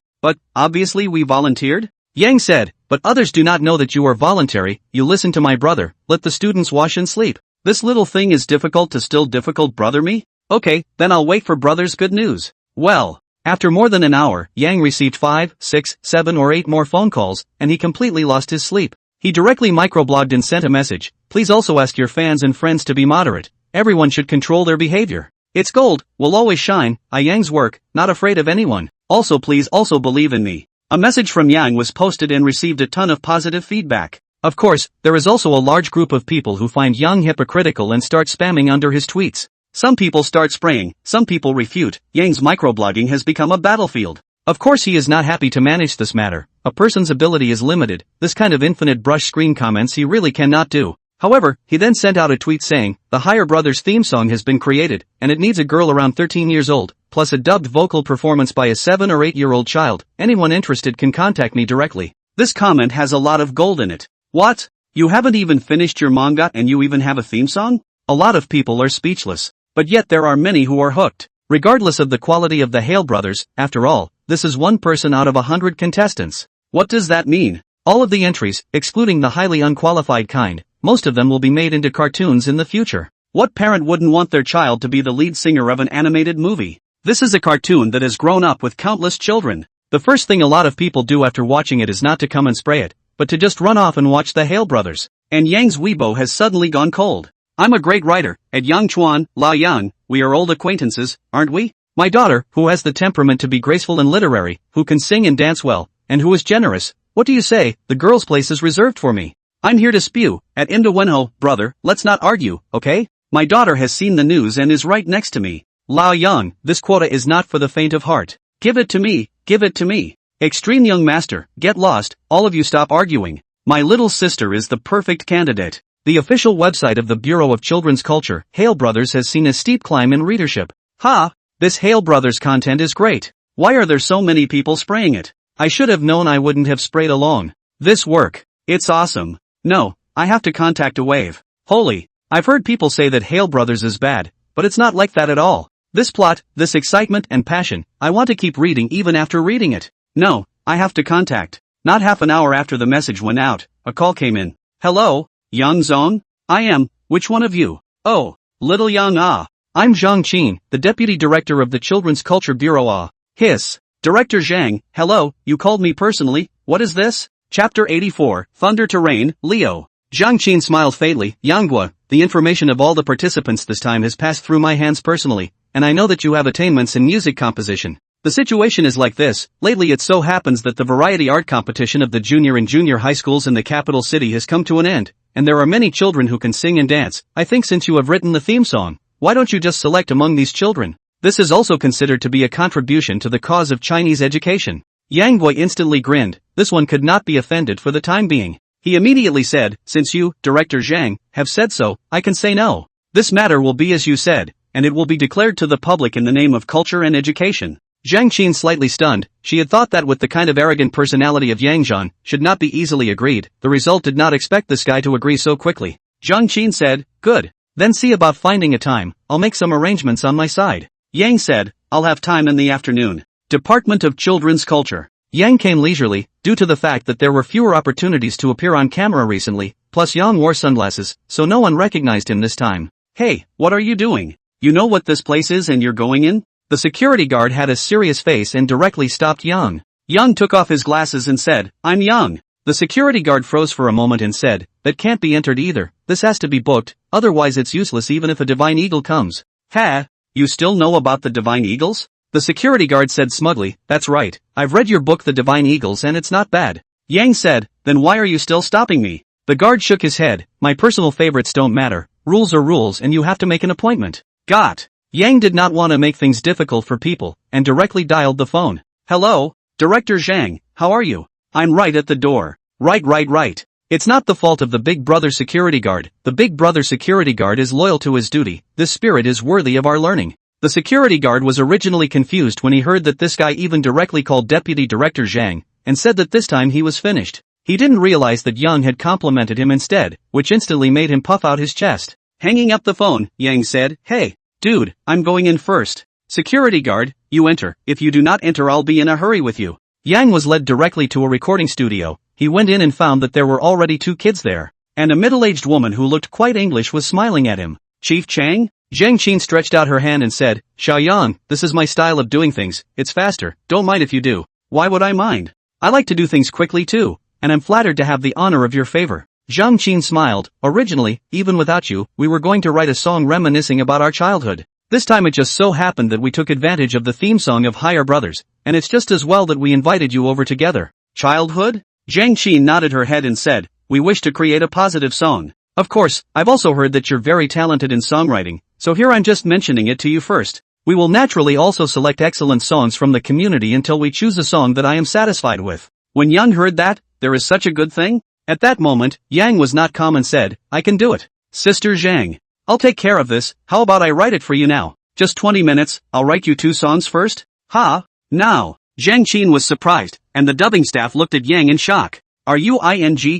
obviously we volunteered? Yang said, but others do not know that you are voluntary, you listen to my brother, let the students wash and sleep. This little thing is difficult to still difficult brother me? Okay, then I'll wait for brother's good news. Well, after more than an hour, Yang received 5, 6, 7 or 8 more phone calls, and he completely lost his sleep. He directly microblogged and sent a message, please also ask your fans and friends to be moderate, everyone should control their behavior. It's gold, will always shine, Yang's work, not afraid of anyone. Also please also believe in me. A message from Yang was posted and received a ton of positive feedback. Of course, there is also a large group of people who find Yang hypocritical and start spamming under his tweets. Some people start spraying, some people refute. Yang's microblogging has become a battlefield. Of course he is not happy to manage this matter. A person's ability is limited, this kind of infinite brush screen comments he really cannot do. However, he then sent out a tweet saying, the Higher Brothers theme song has been created, and it needs a girl around 13 years old, plus a dubbed vocal performance by a 7 or 8-year-old child. Anyone interested can contact me directly. This comment has a lot of gold in it. What? You haven't even finished your manga and you even have a theme song? A lot of people are speechless. But yet there are many who are hooked. Regardless of the quality of the Hale brothers, after all, this is one person out of 100 contestants. What does that mean? All of the entries, excluding the highly unqualified kind, most of them will be made into cartoons in the future. What parent wouldn't want their child to be the lead singer of an animated movie? This is a cartoon that has grown up with countless children. The first thing a lot of people do after watching it is not to come and spray it, but to just run off and watch the Hale brothers. And Yang's Weibo has suddenly gone cold. I'm a great writer, at Yangchuan, La Yang, we are old acquaintances, aren't we? My daughter, who has the temperament to be graceful and literary, who can sing and dance well, and who is generous, what do you say, the girl's place is reserved for me. I'm here to spew, at Imda Wenho, brother, let's not argue, okay? My daughter has seen the news and is right next to me. La Yang, this quota is not for the faint of heart. Give it to me, give it to me. Extreme young master, get lost, all of you stop arguing. My little sister is the perfect candidate. The official website of the Bureau of Children's Culture, Hale Brothers has seen a steep climb in readership. Ha! This Hale Brothers content is great. Why are there so many people spraying it? I should have known I wouldn't have sprayed along. This work. It's awesome. No, I have to contact a wave. Holy, I've heard people say that Hale Brothers is bad, but it's not like that at all. This plot, this excitement and passion, I want to keep reading even after reading it. No, I have to contact. Not half an hour after the message went out, a call came in. Hello? Yang Zong? I am, which one of you? Oh, little Yang I'm Zhang Qin, the Deputy Director of the Children's Culture Bureau Hiss. Director Zhang, hello, you called me personally, what is this? Chapter 84, Thunder to Rain, Leo. Zhang Qin smiled faintly, Yanghua, the information of all the participants this time has passed through my hands personally, and I know that you have attainments in music composition. The situation is like this, lately it so happens that the variety art competition of the junior and junior high schools in the capital city has come to an end, and there are many children who can sing and dance. I think since you have written the theme song, why don't you just select among these children? This is also considered to be a contribution to the cause of Chinese education. Yang Gui instantly grinned, this one could not be offended for the time being. He immediately said, since you, Director Zhang, have said so, I can say no. This matter will be as you said, and it will be declared to the public in the name of culture and education. Zhang Qin slightly stunned, she had thought that with the kind of arrogant personality of Yang Zhan, should not be easily agreed, the result did not expect this guy to agree so quickly. Zhang Qin said, good. Then see about finding a time, I'll make some arrangements on my side. Yang said, I'll have time in the afternoon. Department of Children's Culture. Yang came leisurely, due to the fact that there were fewer opportunities to appear on camera recently, plus Yang wore sunglasses, so no one recognized him this time. Hey, what are you doing? You know what this place is and you're going in? The security guard had a serious face and directly stopped Yang. Yang took off his glasses and said, I'm Yang. The security guard froze for a moment and said, that can't be entered either, this has to be booked, otherwise it's useless even if a divine eagle comes. Ha! You still know about the divine eagles? The security guard said smugly, that's right, I've read your book The Divine Eagles and it's not bad. Yang said, then why are you still stopping me? The guard shook his head, my personal favorites don't matter, rules are rules and you have to make an appointment. Got. Yang did not want to make things difficult for people, and directly dialed the phone. Hello, Director Zhang, how are you? I'm right at the door. Right. It's not the fault of the Big Brother security guard. The Big Brother security guard is loyal to his duty. This spirit is worthy of our learning. The security guard was originally confused when he heard that this guy even directly called Deputy Director Zhang, and said that this time he was finished. He didn't realize that Yang had complimented him instead, which instantly made him puff out his chest. Hanging up the phone, Yang said, hey, dude, I'm going in first. Security guard, you enter. If you do not enter, I'll be in a hurry with you. Yang was led directly to a recording studio. He went in and found that there were already 2 kids there, and a middle-aged woman who looked quite English was smiling at him. Chief Chang? Zhang Qin stretched out her hand and said, Xiaoyang, this is my style of doing things, it's faster, don't mind if you do. Why would I mind? I like to do things quickly too, and I'm flattered to have the honor of your favor. Zhang Qin smiled. Originally, even without you, we were going to write a song reminiscing about our childhood. This time it just so happened that we took advantage of the theme song of Higher Brothers, and it's just as well that we invited you over together. Childhood? Zhang Qin nodded her head and said, we wish to create a positive song. Of course, I've also heard that you're very talented in songwriting, so here I'm just mentioning it to you first. We will naturally also select excellent songs from the community until we choose a song that I am satisfied with. When Yang heard that, there is such a good thing? At that moment, Yang was not calm and said, I can do it. Sister Zhang. I'll take care of this, how about I write it for you now? Just 20 minutes, I'll write you 2 songs first? Ha? Now. Zhang Qin was surprised, and the dubbing staff looked at Yang in shock. Are you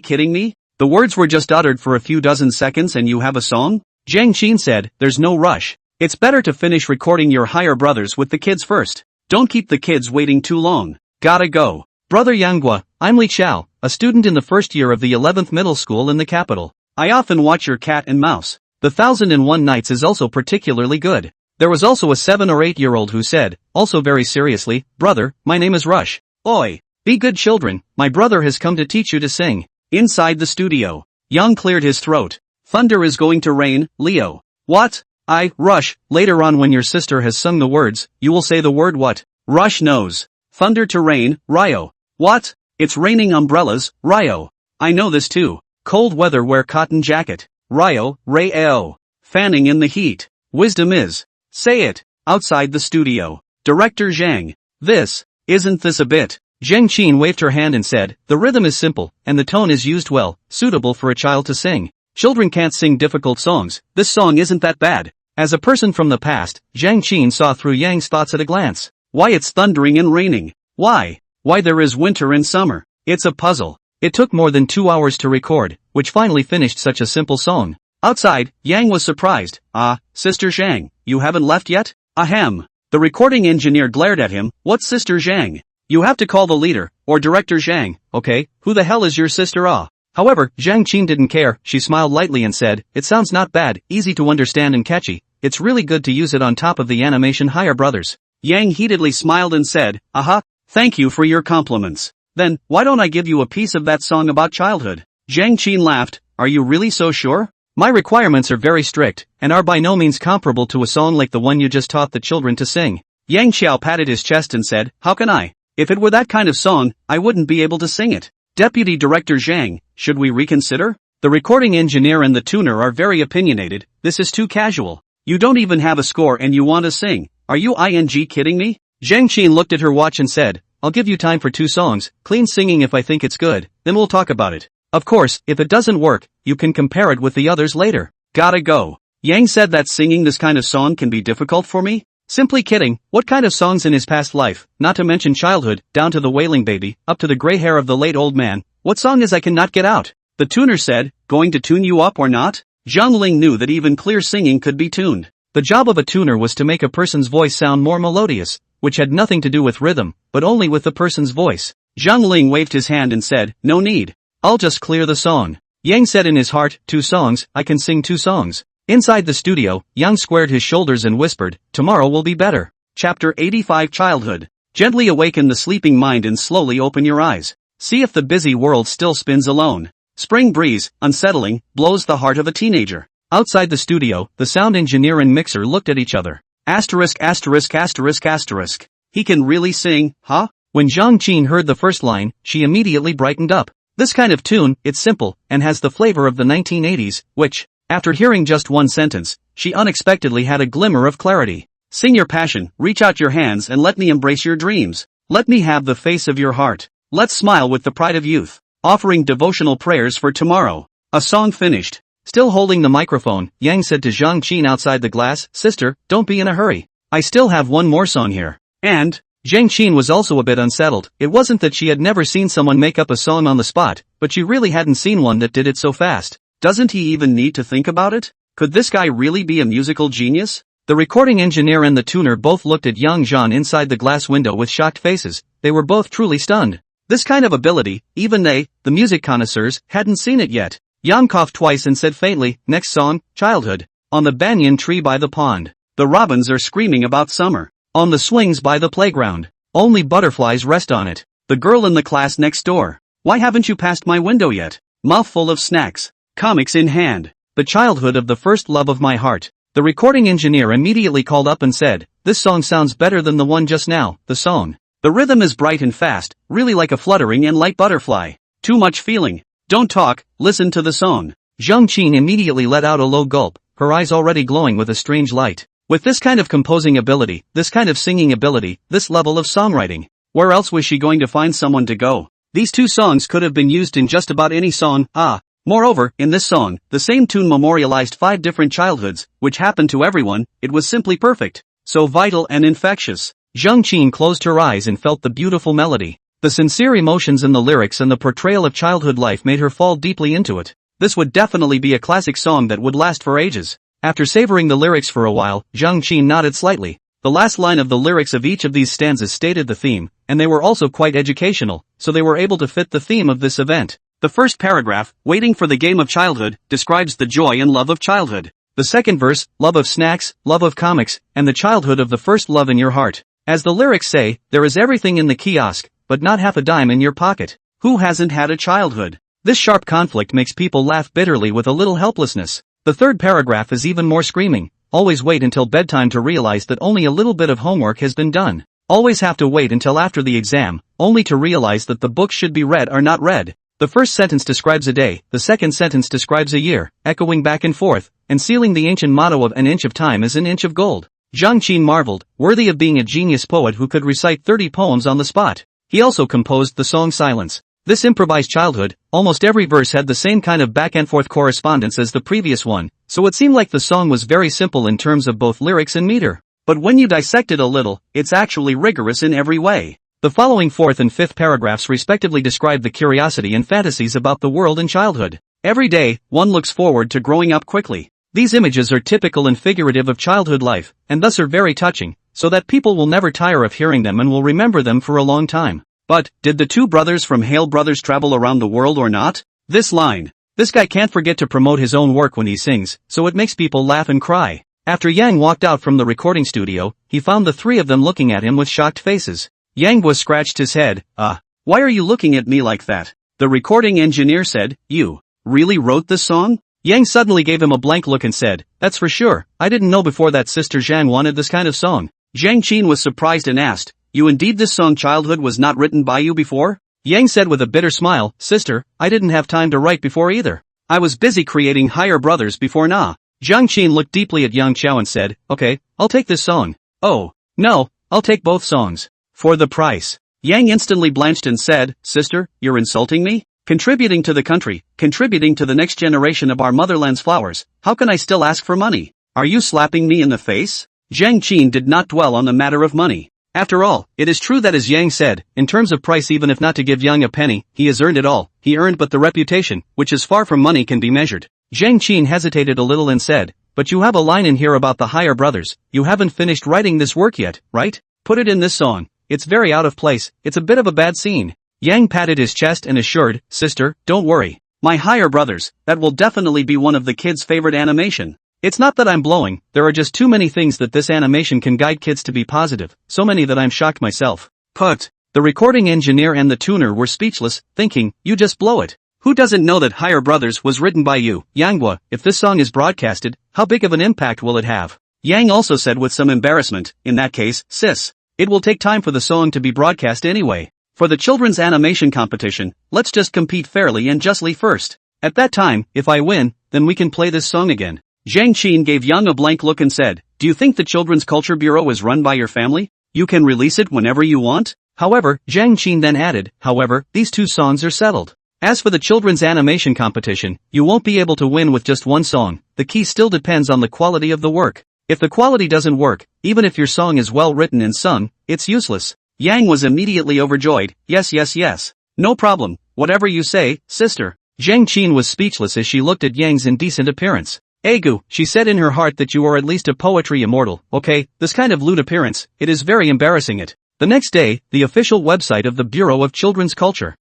kidding me? The words were just uttered for a few dozen seconds and you have a song? Zhang Qin said, there's no rush. It's better to finish recording your Higher Brothers with the kids first. Don't keep the kids waiting too long. Gotta go. Brother Yanghua, I'm Li Chao, a student in the first year of the 11th middle school in the capital. I often watch your Cat and Mouse. The 1001 Nights is also particularly good. There was also a 7 or 8-year-old who said, also very seriously, brother, my name is Rush. Oi. Be good children, my brother has come to teach you to sing. Inside the studio, Yang cleared his throat. Thunder is going to rain, Leo. What? Rush, later on when your sister has sung the words, you will say the word what? Rush knows. Thunder to rain, Ryo. What? It's raining umbrellas, Ryo. I know this too. Cold weather wear cotton jacket. Ryo, Ray-o. Fanning in the heat. Wisdom is. Say it. Outside the studio. Director Zhang. Isn't this a bit? Zhang Qin waved her hand and said, the rhythm is simple, and the tone is used well, suitable for a child to sing. Children can't sing difficult songs, this song isn't that bad. As a person from the past, Zhang Qin saw through Yang's thoughts at a glance. Why it's thundering and raining? Why there is winter and summer? It's a puzzle. It took more than 2 hours to record, which finally finished such a simple song. Outside, Yang was surprised. Sister Zhang, you haven't left yet? Ahem. The recording engineer glared at him. What's Sister Zhang? You have to call the leader, or Director Zhang, okay? Who the hell is your sister? However, Zhang Qin didn't care. She smiled lightly and said, it sounds not bad, easy to understand and catchy. It's really good to use it on top of the animation Higher Brothers. Yang heatedly smiled and said, thank you for your compliments. Then, why don't I give you a piece of that song about childhood? Zhang Qin laughed. Are you really so sure? My requirements are very strict, and are by no means comparable to a song like the one you just taught the children to sing. Yang Xiao patted his chest and said, how can I? If it were that kind of song, I wouldn't be able to sing it. Deputy Director Zhang, should we reconsider? The recording engineer and the tuner are very opinionated. This is too casual. You don't even have a score and you want to sing. Are you kidding me? Zhang Qin looked at her watch and said, I'll give you time for 2 songs, clean singing if I think it's good, then we'll talk about it. Of course, if it doesn't work, you can compare it with the others later. Gotta go. Yang said that singing this kind of song can be difficult for me? Simply kidding. What kind of songs in his past life, not to mention childhood, down to the wailing baby, up to the gray hair of the late old man, what song is I cannot get out? The tuner said, going to tune you up or not? Zhang Ling knew that even clear singing could be tuned. The job of a tuner was to make a person's voice sound more melodious, which had nothing to do with rhythm, but only with the person's voice. Zhang Ling waved his hand and said, no need. I'll just clear the song. Yang said in his heart, 2 songs, I can sing 2 songs. Inside the studio, Yang squared his shoulders and whispered, tomorrow will be better. Chapter 85 Childhood. Gently awaken the sleeping mind and slowly open your eyes. See if the busy world still spins alone. Spring breeze, unsettling, blows the heart of a teenager. Outside the studio, the sound engineer and mixer looked at each other. Asterisk. He can really sing, huh? When Zhang Qin heard the first line, she immediately brightened up. This kind of tune, it's simple, and has the flavor of the 1980s, which, after hearing just one sentence, she unexpectedly had a glimmer of clarity. Sing your passion, reach out your hands and let me embrace your dreams. Let me have the face of your heart. Let's smile with the pride of youth. Offering devotional prayers for tomorrow. A song finished. Still holding the microphone, Yang said to Zhang Qin outside the glass, "Sister, don't be in a hurry. I still have one more song here." And Zhang Qin was also a bit unsettled. It wasn't that she had never seen someone make up a song on the spot, but she really hadn't seen one that did it so fast. Doesn't he even need to think about it? Could this guy really be a musical genius? The recording engineer and the tuner both looked at Yang Zhan inside the glass window with shocked faces. They were both truly stunned. This kind of ability, even they, the music connoisseurs, hadn't seen it yet. Yang coughed twice and said faintly, "Next song, Childhood. On the banyan tree by the pond. The robins are screaming about summer. On the swings by the playground. Only butterflies rest on it. The girl in the class next door. Why haven't you passed my window yet? Mouthful of snacks. Comics in hand. The childhood of the first love of my heart." The recording engineer immediately called up and said, "This song sounds better than the one just now, the song. The rhythm is bright and fast, really like a fluttering and light butterfly. Too much feeling. Don't talk, listen to the song." Zhang Qin immediately let out a low gulp, her eyes already glowing with a strange light. With this kind of composing ability, this kind of singing ability, this level of songwriting, where else was she going to find someone to go? These two songs could have been used in just about any song. Moreover, in this song, the same tune memorialized 5 different childhoods, which happened to everyone. It was simply perfect. So vital and infectious. Zhang Qin closed her eyes and felt the beautiful melody. The sincere emotions in the lyrics and the portrayal of childhood life made her fall deeply into it. This would definitely be a classic song that would last for ages. After savoring the lyrics for a while, Zhang Qin nodded slightly. The last line of the lyrics of each of these stanzas stated the theme, and they were also quite educational, so they were able to fit the theme of this event. The first paragraph, "Waiting for the game of childhood," describes the joy and love of childhood. The second verse, "Love of snacks, love of comics, and the childhood of the first love in your heart." As the lyrics say, there is everything in the kiosk, but not half a dime in your pocket. Who hasn't had a childhood? This sharp conflict makes people laugh bitterly with a little helplessness. The third paragraph is even more screaming. Always wait until bedtime to realize that only a little bit of homework has been done. Always have to wait until after the exam, only to realize that the books should be read or not read. The first sentence describes a day, the second sentence describes a year, echoing back and forth, and sealing the ancient motto of "an inch of time is an inch of gold." Zhang Qin marveled, worthy of being a genius poet who could recite 30 poems on the spot. He also composed the song Silence. This improvised childhood, almost every verse had the same kind of back-and-forth correspondence as the previous one, so it seemed like the song was very simple in terms of both lyrics and meter. But when you dissect it a little, it's actually rigorous in every way. The following fourth and fifth paragraphs respectively describe the curiosity and fantasies about the world in childhood. Every day, one looks forward to growing up quickly. These images are typical and figurative of childhood life, and thus are very touching, so that people will never tire of hearing them and will remember them for a long time. But, did the two brothers from Hale Brothers travel around the world or not? This line. This guy can't forget to promote his own work when he sings, so it makes people laugh and cry. After Yang walked out from the recording studio, he found the three of them looking at him with shocked faces. Yang was scratched his head. Why are you looking at me like that? The recording engineer said, "You really wrote this song?" Yang suddenly gave him a blank look and said, "That's for sure. I didn't know before that Sister Zhang wanted this kind of song." Zhang Qin was surprised and asked, "You indeed this song Childhood was not written by you before?" Yang said with a bitter smile, "Sister, I didn't have time to write before either. I was busy creating Higher Brothers before now." Zhang Qin looked deeply at Yang Qiao and said, "Okay, I'll take this song." "Oh, no, I'll take both songs. For the price." Yang instantly blanched and said, "Sister, you're insulting me? Contributing to the country, contributing to the next generation of our motherland's flowers, how can I still ask for money? Are you slapping me in the face?" Zhang Qin did not dwell on the matter of money. After all, it is true that as Yang said, in terms of price even if not to give Yang a penny, he has earned it all. He earned but the reputation, which is far from money can be measured. Zhang Qin hesitated a little and said, "But you have a line in here about the Higher Brothers. You haven't finished writing this work yet, right? Put it in this song. It's very out of place, it's a bit of a bad scene." Yang patted his chest and assured, "Sister, don't worry. My Higher Brothers, that will definitely be one of the kids' favorite animation. It's not that I'm blowing, there are just too many things that this animation can guide kids to be positive, so many that I'm shocked myself." Put. The recording engineer and the tuner were speechless, thinking, "You just blow it. Who doesn't know that Higher Brothers was written by you, Yanghua? If this song is broadcasted, how big of an impact will it have?" Yang also said with some embarrassment, "In that case, sis, It will take time for the song to be broadcast anyway. For the children's animation competition, let's just compete fairly and justly first. At that time, if I win, then we can play this song again. Zhang Qin gave Yang a blank look and said, "Do you think the Children's Culture Bureau is run by your family? You can release it whenever you want?" However, Zhang Qin then added, "However, these two songs are settled. As for the children's animation competition, you won't be able to win with just one song. The key still depends on the quality of the work. If the quality doesn't work, even if your song is well written and sung, it's useless." Yang was immediately overjoyed. Yes. No problem, whatever you say, sister." Zhang Qin was speechless as she looked at Yang's indecent appearance. "Egu," she said in her heart, "that you are at least a poetry immortal, okay? This kind of lewd appearance, it is very embarrassing it." The next day, the official website of the Bureau of Children's Culture.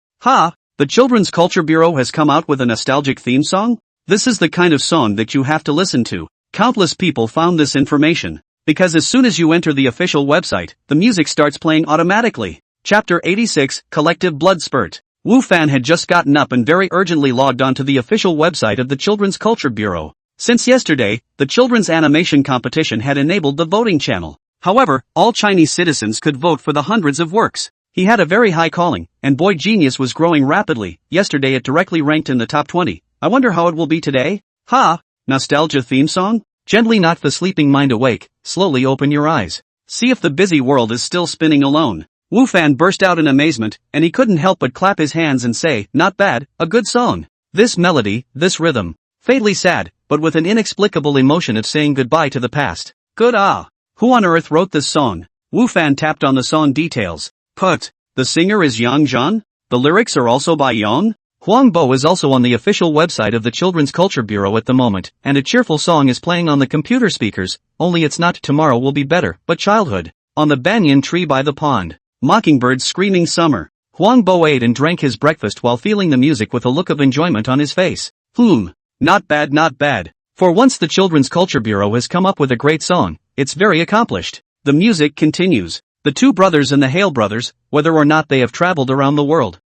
The Children's Culture Bureau has come out with a nostalgic theme song? This is the kind of song that you have to listen to. Countless people found this information, because as soon as you enter the official website, the music starts playing automatically. Chapter 86, Collective Blood Spurt. Wu Fan had just gotten up and very urgently logged onto the official website of the Children's Culture Bureau. Since yesterday, the children's animation competition had enabled the voting channel. However, all Chinese citizens could vote for the hundreds of works. He had a very high calling, and boy genius was growing rapidly. Yesterday it directly ranked in the top 20. I wonder how it will be today? Nostalgia theme song? Gently knock the sleeping mind awake, slowly open your eyes. See if the busy world is still spinning alone. Wu Fan burst out in amazement, and he couldn't help but clap his hands and say, "Not bad, a good song. This melody, this rhythm. Fatally sad, but with an inexplicable emotion of saying goodbye to the past. Good Who on earth wrote this song?" Wu Fan tapped on the song details. The singer is Yang Zhan? The lyrics are also by Yang? Huang Bo is also on the official website of the Children's Culture Bureau at the moment, and a cheerful song is playing on the computer speakers, only it's not Tomorrow Will Be Better, but Childhood. On the banyan tree by the pond. Mockingbirds screaming summer. Huang Bo ate and drank his breakfast while feeling the music with a look of enjoyment on his face. Not bad. For once the Children's Culture Bureau has come up with a great song, it's very accomplished. The music continues. The two brothers and the Hale brothers, whether or not they have traveled around the world.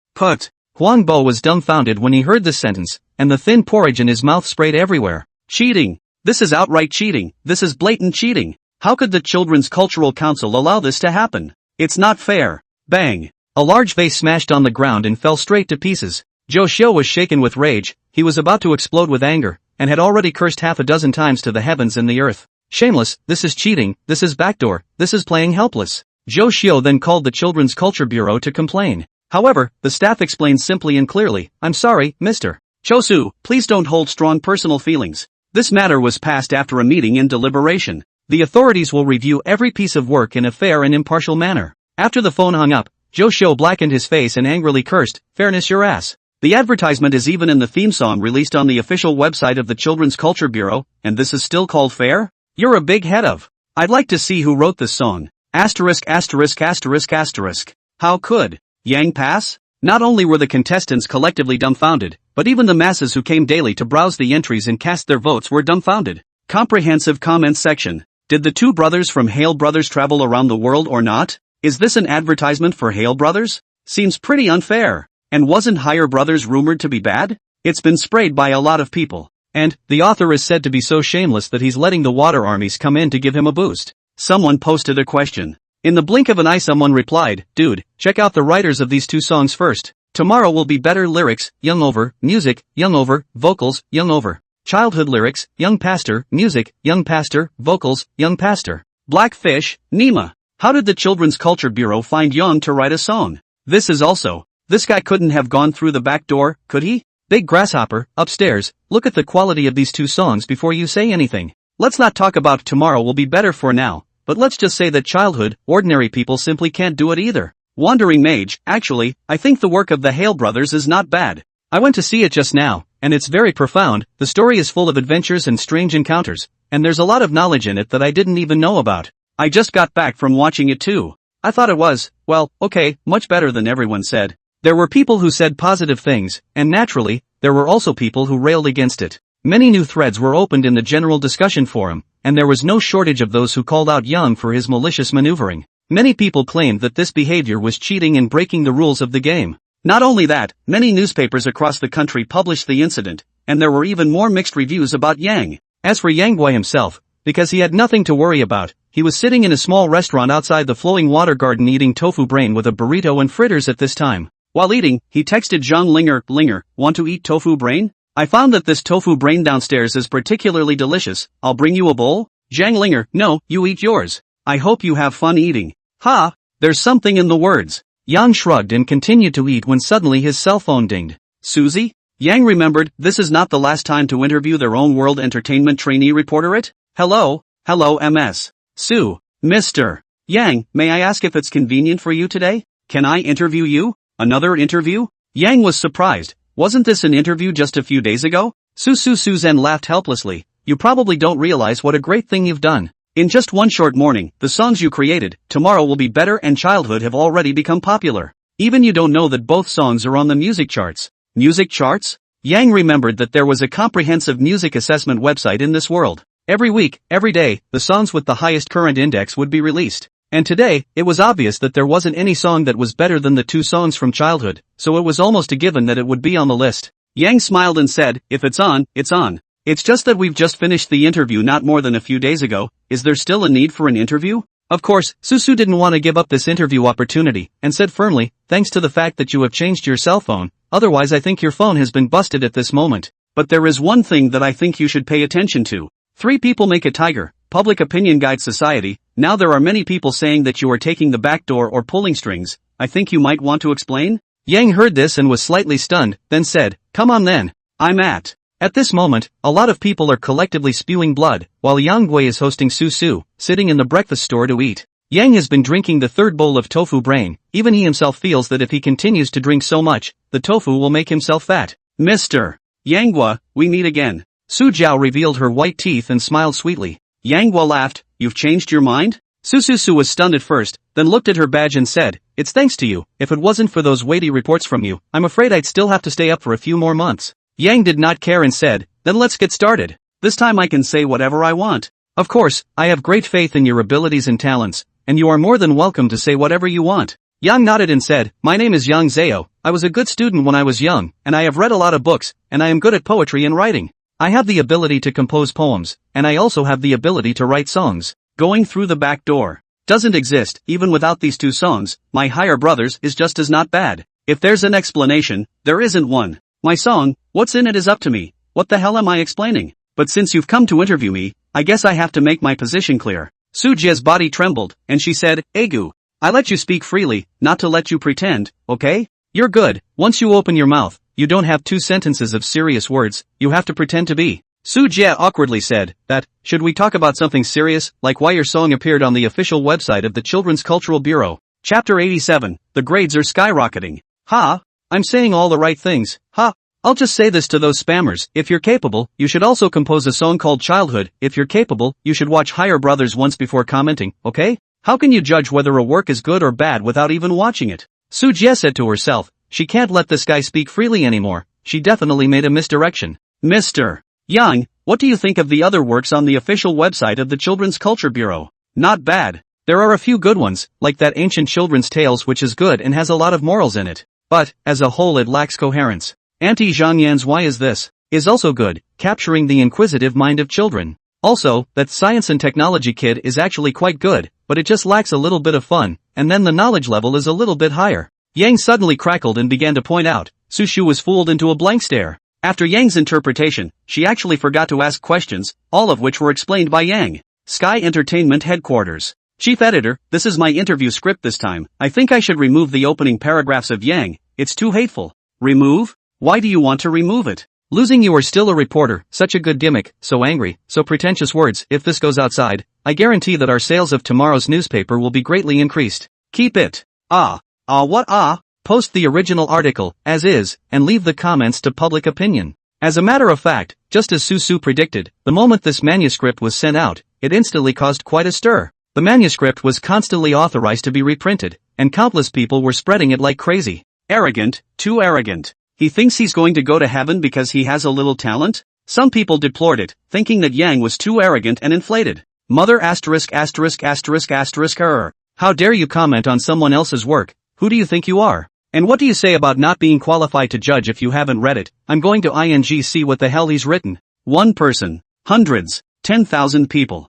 Huang Bo was dumbfounded when he heard this sentence, and the thin porridge in his mouth sprayed everywhere. Cheating. This is outright cheating. This is blatant cheating. How could the Children's Cultural Council allow this to happen? It's not fair. Bang. A large vase smashed on the ground and fell straight to pieces. Zhou Xiu was shaken with rage. He was about to explode with anger, and had already cursed half a dozen times to the heavens and the earth. Shameless, this is cheating, this is backdoor, this is playing helpless. Zhou Xiu then called the Children's Culture Bureau to complain. However, the staff explained simply and clearly, "I'm sorry, Mr. Chosu, please don't hold strong personal feelings. This matter was passed after a meeting in deliberation. The authorities will review every piece of work in a fair and impartial manner." After the phone hung up, Zhou Xiu blackened his face and angrily cursed, "Fairness your ass. The advertisement is even in the theme song released on the official website of the Children's Culture Bureau, and this is still called fair? You're a big head of. I'd like to see who wrote this song. ********. How could Yang pass? Not only were the contestants collectively dumbfounded, but even the masses who came daily to browse the entries and cast their votes were dumbfounded. Comprehensive comments section. Did the two brothers from Hale Brothers travel around the world or not? Is this an advertisement for Hale Brothers? Seems pretty unfair. And wasn't Higher Brothers rumored to be bad? It's been sprayed by a lot of people. And the author is said to be so shameless that he's letting the water armies come in to give him a boost. Someone posted a question. In the blink of an eye someone replied, "Dude, check out the writers of these two songs first. Tomorrow Will Be Better lyrics, Young Over, music, Young Over, vocals, Young Over. Childhood lyrics, Young Pastor, music, Young Pastor, vocals, Young Pastor. Blackfish, Nima. How did the Children's Culture Bureau find Young to write a song? This guy couldn't have gone through the back door, could he? Big Grasshopper, upstairs, look at the quality of these two songs before you say anything. Let's not talk about Tomorrow Will Be Better for now, but let's just say that Childhood, ordinary people simply can't do it either. Wandering Mage, actually, I think the work of the Hale brothers is not bad. I went to see it just now, and it's very profound. The story is full of adventures and strange encounters, and there's a lot of knowledge in it that I didn't even know about. I just got back from watching it too. I thought it was, well, okay, much better than everyone said. There were people who said positive things, and naturally, there were also people who railed against it. Many new threads were opened in the general discussion forum, and there was no shortage of those who called out Young for his malicious maneuvering. Many people claimed that this behavior was cheating and breaking the rules of the game. Not only that, many newspapers across the country published the incident, and there were even more mixed reviews about Yang. As for Yang Guai himself, because he had nothing to worry about, he was sitting in a small restaurant outside the flowing water garden eating tofu brain with a burrito and fritters at this time. While eating, he texted Zhang Linger, want to eat tofu brain? I found that this tofu brain downstairs is particularly delicious, I'll bring you a bowl? Zhang Linger, no, you eat yours. I hope you have fun eating. Ha, there's something in the words. Yang shrugged and continued to eat when suddenly his cell phone dinged. Susie? Yang remembered, this is not the last time to interview their own world entertainment trainee reporter it? Hello, MS. Sue. Mr. Yang, may I ask if it's convenient for you today? Can I interview you? Another interview? Yang was surprised. Wasn't this an interview just a few days ago? Suzanne laughed helplessly. You probably don't realize what a great thing you've done. In just one short morning, the songs you created, Tomorrow Will Be Better and Childhood have already become popular. Even you don't know that both songs are on the music charts. Music charts? Yang remembered that there was a comprehensive music assessment website in this world. Every week, every day, the songs with the highest current index would be released. And today, it was obvious that there wasn't any song that was better than the two songs from Childhood, so it was almost a given that it would be on the list. Yang smiled and said, if it's on, it's on. It's just that we've just finished the interview not more than a few days ago. Is there still a need for an interview? Of course, Susu didn't want to give up this interview opportunity, and said firmly, thanks to the fact that you have changed your cell phone, otherwise I think your phone has been busted at this moment. But there is one thing that I think you should pay attention to. 3 people make a tiger, Public Opinion Guide Society. Now there are many people saying that you are taking the back door or pulling strings. I think you might want to explain? Yang heard this and was slightly stunned, then said, come on then. I'm at. At this moment, a lot of people are collectively spewing blood, while Yang Gui is hosting Susu, sitting in the breakfast store to eat. Yang has been drinking the 3rd bowl of tofu brain. Even he himself feels that if he continues to drink so much, the tofu will make himself fat. Mr. Yanghua, we meet again. Su Jiao revealed her white teeth and smiled sweetly. Yanghua laughed, you've changed your mind? Su was stunned at first, then looked at her badge and said, it's thanks to you. If it wasn't for those weighty reports from you, I'm afraid I'd still have to stay up for a few more months. Yang did not care and said, then let's get started. This time I can say whatever I want. Of course, I have great faith in your abilities and talents, and you are more than welcome to say whatever you want. Yang nodded and said, my name is Yang Zhao. I was a good student when I was young, and I have read a lot of books, and I am good at poetry and writing. I have the ability to compose poems, and I also have the ability to write songs. Going through the back door doesn't exist. Even without these 2 songs, My Higher Brothers is just as not bad. If there's an explanation, there isn't one. My song, what's in it is up to me. What the hell am I explaining? But since you've come to interview me, I guess I have to make my position clear. Su Jie's body trembled, and she said, Egu, I let you speak freely, not to let you pretend, okay? You're good. Once you open your mouth, you don't have 2 sentences of serious words, you have to pretend to be. Su Jie awkwardly said, should we talk about something serious, like why your song appeared on the official website of the Children's Cultural Bureau? Chapter 87, the grades are skyrocketing. Ha! I'm saying all the right things, ha! I'll just say this to those spammers, if you're capable, you should also compose a song called Childhood. If you're capable, you should watch Higher Brothers once before commenting, okay? How can you judge whether a work is good or bad without even watching it? Su Jie said to herself, she can't let this guy speak freely anymore. She definitely made a misdirection. Mr. Yang, what do you think of the other works on the official website of the Children's Culture Bureau? Not bad. There are a few good ones, like that Ancient Children's Tales, which is good and has a lot of morals in it. But, as a whole, it lacks coherence. Auntie Zhang Yan's Why Is This? Is also good, capturing the inquisitive mind of children. Also, that Science and Technology Kid is actually quite good, but it just lacks a little bit of fun, and then the knowledge level is a little bit higher. Yang suddenly crackled and began to point out. Su Shu was fooled into a blank stare. After Yang's interpretation, she actually forgot to ask questions, all of which were explained by Yang. Sky Entertainment Headquarters. Chief Editor, this is my interview script this time. I think I should remove the opening paragraphs of Yang. It's too hateful. Remove? Why do you want to remove it? Losing you are still a reporter, such a good gimmick, so angry, so pretentious words. If this goes outside, I guarantee that our sales of tomorrow's newspaper will be greatly increased. Keep it. What? Post the original article, as is, and leave the comments to public opinion. As a matter of fact, just as Su predicted, the moment this manuscript was sent out, it instantly caused quite a stir. The manuscript was constantly authorized to be reprinted, and countless people were spreading it like crazy. Arrogant, too arrogant. He thinks he's going to go to heaven because he has a little talent? Some people deplored it, thinking that Yang was too arrogant and inflated. Mother *********. How dare you comment on someone else's work? Who do you think you are? And what do you say about not being qualified to judge if you haven't read it? I'm going to see what the hell he's written. One person. Hundreds. 10,000 people.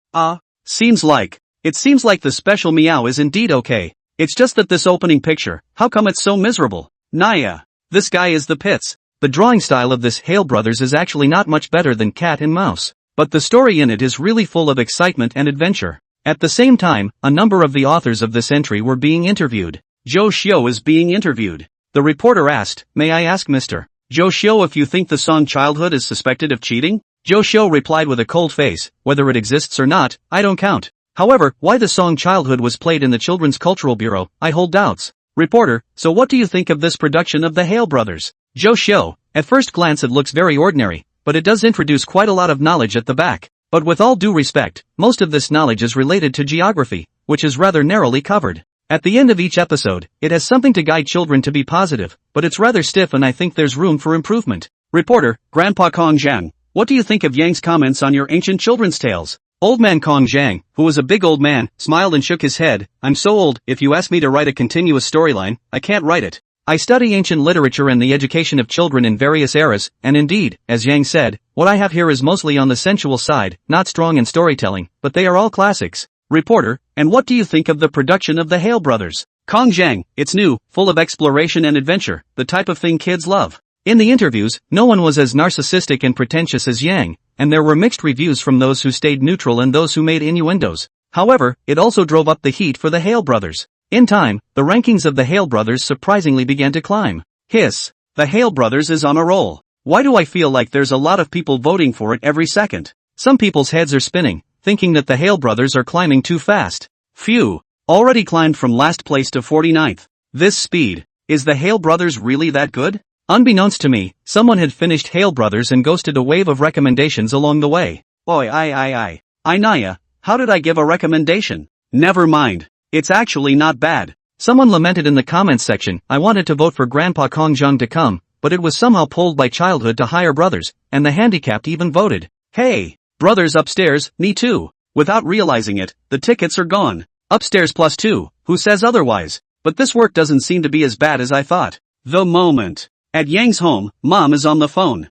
Seems like It seems like the special meow is indeed okay. It's just that this opening picture, how come it's so miserable? Naya. This guy is the pits. The drawing style of this Hale Brothers is actually not much better than Cat and Mouse. But the story in it is really full of excitement and adventure. At the same time, a number of the authors of this entry were being interviewed. Zhou Xiu is being interviewed. The reporter asked, "May I ask Mr. Zhou Xiu if you think the song Childhood is suspected of cheating?" Zhou Xiu replied with a cold face, "Whether it exists or not, I don't count. However, why the song Childhood was played in the Children's Cultural Bureau, I hold doubts." Reporter, "So what do you think of this production of the Hale Brothers?" Zhou Xiu, "At first glance it looks very ordinary, but it does introduce quite a lot of knowledge at the back. But with all due respect, most of this knowledge is related to geography, which is rather narrowly covered. At the end of each episode, it has something to guide children to be positive, but it's rather stiff and I think there's room for improvement." Reporter, Grandpa Kong Zhang, "What do you think of Yang's comments on your ancient children's tales?" Old man Kong Zhang, who was a big old man, smiled and shook his head. "I'm so old, if you ask me to write a continuous storyline, I can't write it. I study ancient literature and the education of children in various eras, and indeed, as Yang said, what I have here is mostly on the sensual side, not strong in storytelling, but they are all classics." Reporter, "And what do you think of the production of the Hale Brothers?" Kong Zhang, "It's new, full of exploration and adventure, the type of thing kids love." In the interviews, no one was as narcissistic and pretentious as Yang, and there were mixed reviews from those who stayed neutral and those who made innuendos. However, it also drove up the heat for the Hale Brothers. In time, the rankings of the Hale Brothers surprisingly began to climb. Hiss. The Hale Brothers is on a roll. Why do I feel like there's a lot of people voting for it every second? Some people's heads are spinning, thinking that the Hale Brothers are climbing too fast. Phew. Already climbed from last place to 49th. This speed. Is the Hale Brothers really that good? Unbeknownst to me, someone had finished Hale Brothers and ghosted a wave of recommendations along the way. Oi, I Naya, how did I give a recommendation? Never mind. It's actually not bad. Someone lamented in the comments section, "I wanted to vote for Grandpa Kong Zhang to come, but it was somehow pulled by Childhood to hire Brothers, and the handicapped even voted." Hey! Brothers upstairs, me too. Without realizing it, the tickets are gone. Upstairs +2, who says otherwise? But this work doesn't seem to be as bad as I thought. The moment. At Yang's home, Mom is on the phone.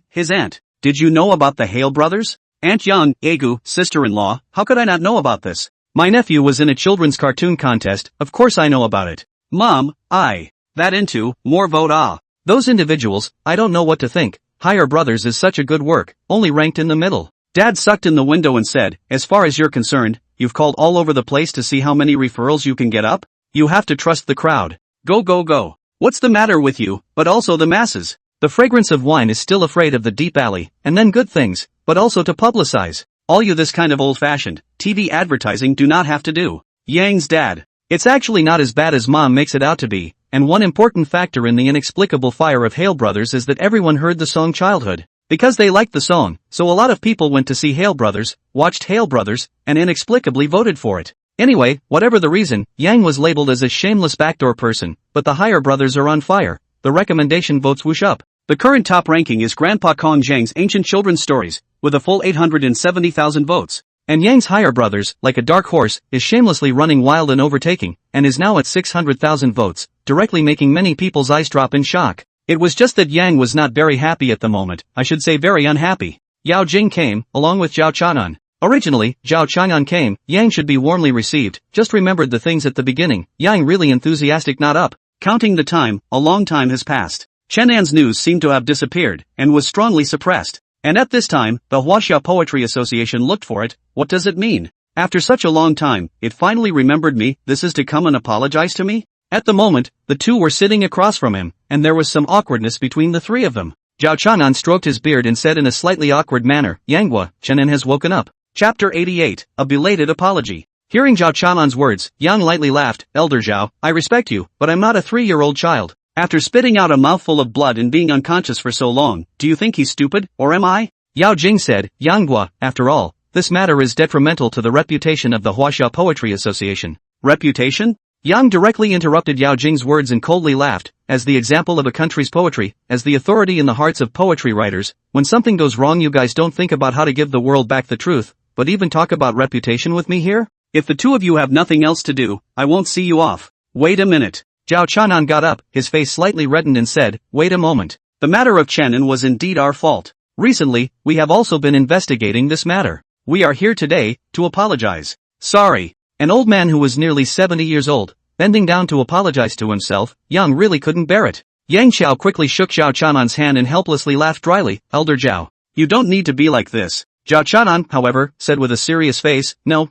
His aunt. "Did you know about the Hale Brothers?" Aunt Yang, Egu, sister-in-law, "How could I not know about this? My nephew was in a children's cartoon contest, of course I know about it." Mom, that into, more vote Those individuals, I don't know what to think. Hire Brothers is such a good work, only ranked in the middle. Dad sucked in the window and said, "As far as you're concerned, you've called all over the place to see how many referrals you can get up? You have to trust the crowd. Go go go. What's the matter with you, but also the masses? The fragrance of wine is still afraid of the deep alley, and then good things, but also to publicize. All you this kind of old-fashioned, TV advertising do not have to do." Yang's dad. "It's actually not as bad as Mom makes it out to be, and one important factor in the inexplicable fire of Hale Brothers is that everyone heard the song Childhood. Because they liked the song, so a lot of people went to see Hale Brothers, watched Hale Brothers, and inexplicably voted for it. Anyway, whatever the reason, Yang was labeled as a shameless backdoor person, but the Hire Brothers are on fire. The recommendation votes whoosh up. The current top ranking is Grandpa Kong Zhang's Ancient Children's Stories, with a full 870,000 votes. And Yang's Hire Brothers, like a dark horse, is shamelessly running wild and overtaking, and is now at 600,000 votes, directly making many people's eyes drop in shock. It was just that Yang was not very happy at the moment, I should say very unhappy. Yao Jing came, along with Zhao Chang'an. Originally, Zhao Chang'an came, Yang should be warmly received, just remembered the things at the beginning, Yang really enthusiastic not up. Counting the time, a long time has passed. Chenan's news seemed to have disappeared, and was strongly suppressed. And at this time, the Huaxia Poetry Association looked for it. What does it mean? After such a long time, it finally remembered me. This is to come and apologize to me? At the moment, the two were sitting across from him, and there was some awkwardness between the three of them. Zhao Chang'an stroked his beard and said in a slightly awkward manner, "Yanghua, Chenan has woken up." Chapter 88, A Belated Apology. Hearing Zhao Chang'an's words, Yang lightly laughed. "Elder Zhao, I respect you, but I'm not a 3-year-old child. After spitting out a mouthful of blood and being unconscious for so long, do you think he's stupid, or am I?" Yao Jing said, "Yanghua, after all, this matter is detrimental to the reputation of the Huaxia Poetry Association." Reputation? Yang directly interrupted Yao Jing's words and coldly laughed. "As the example of a country's poetry, as the authority in the hearts of poetry writers, when something goes wrong you guys don't think about how to give the world back the truth, but even talk about reputation with me here? If the two of you have nothing else to do, I won't see you off." "Wait a minute." Zhao Chang'an got up, his face slightly reddened and said, "Wait a moment. The matter of Chenan was indeed our fault. Recently, we have also been investigating this matter. We are here today, to apologize." Sorry. An old man who was nearly 70 years old, bending down to apologize to himself. Yang really couldn't bear it. Yang Xiao quickly shook Zhao Chanan's hand and helplessly laughed dryly. Elder Zhao, you don't need to be like this. Zhao Chanan, however, said with a serious face, no.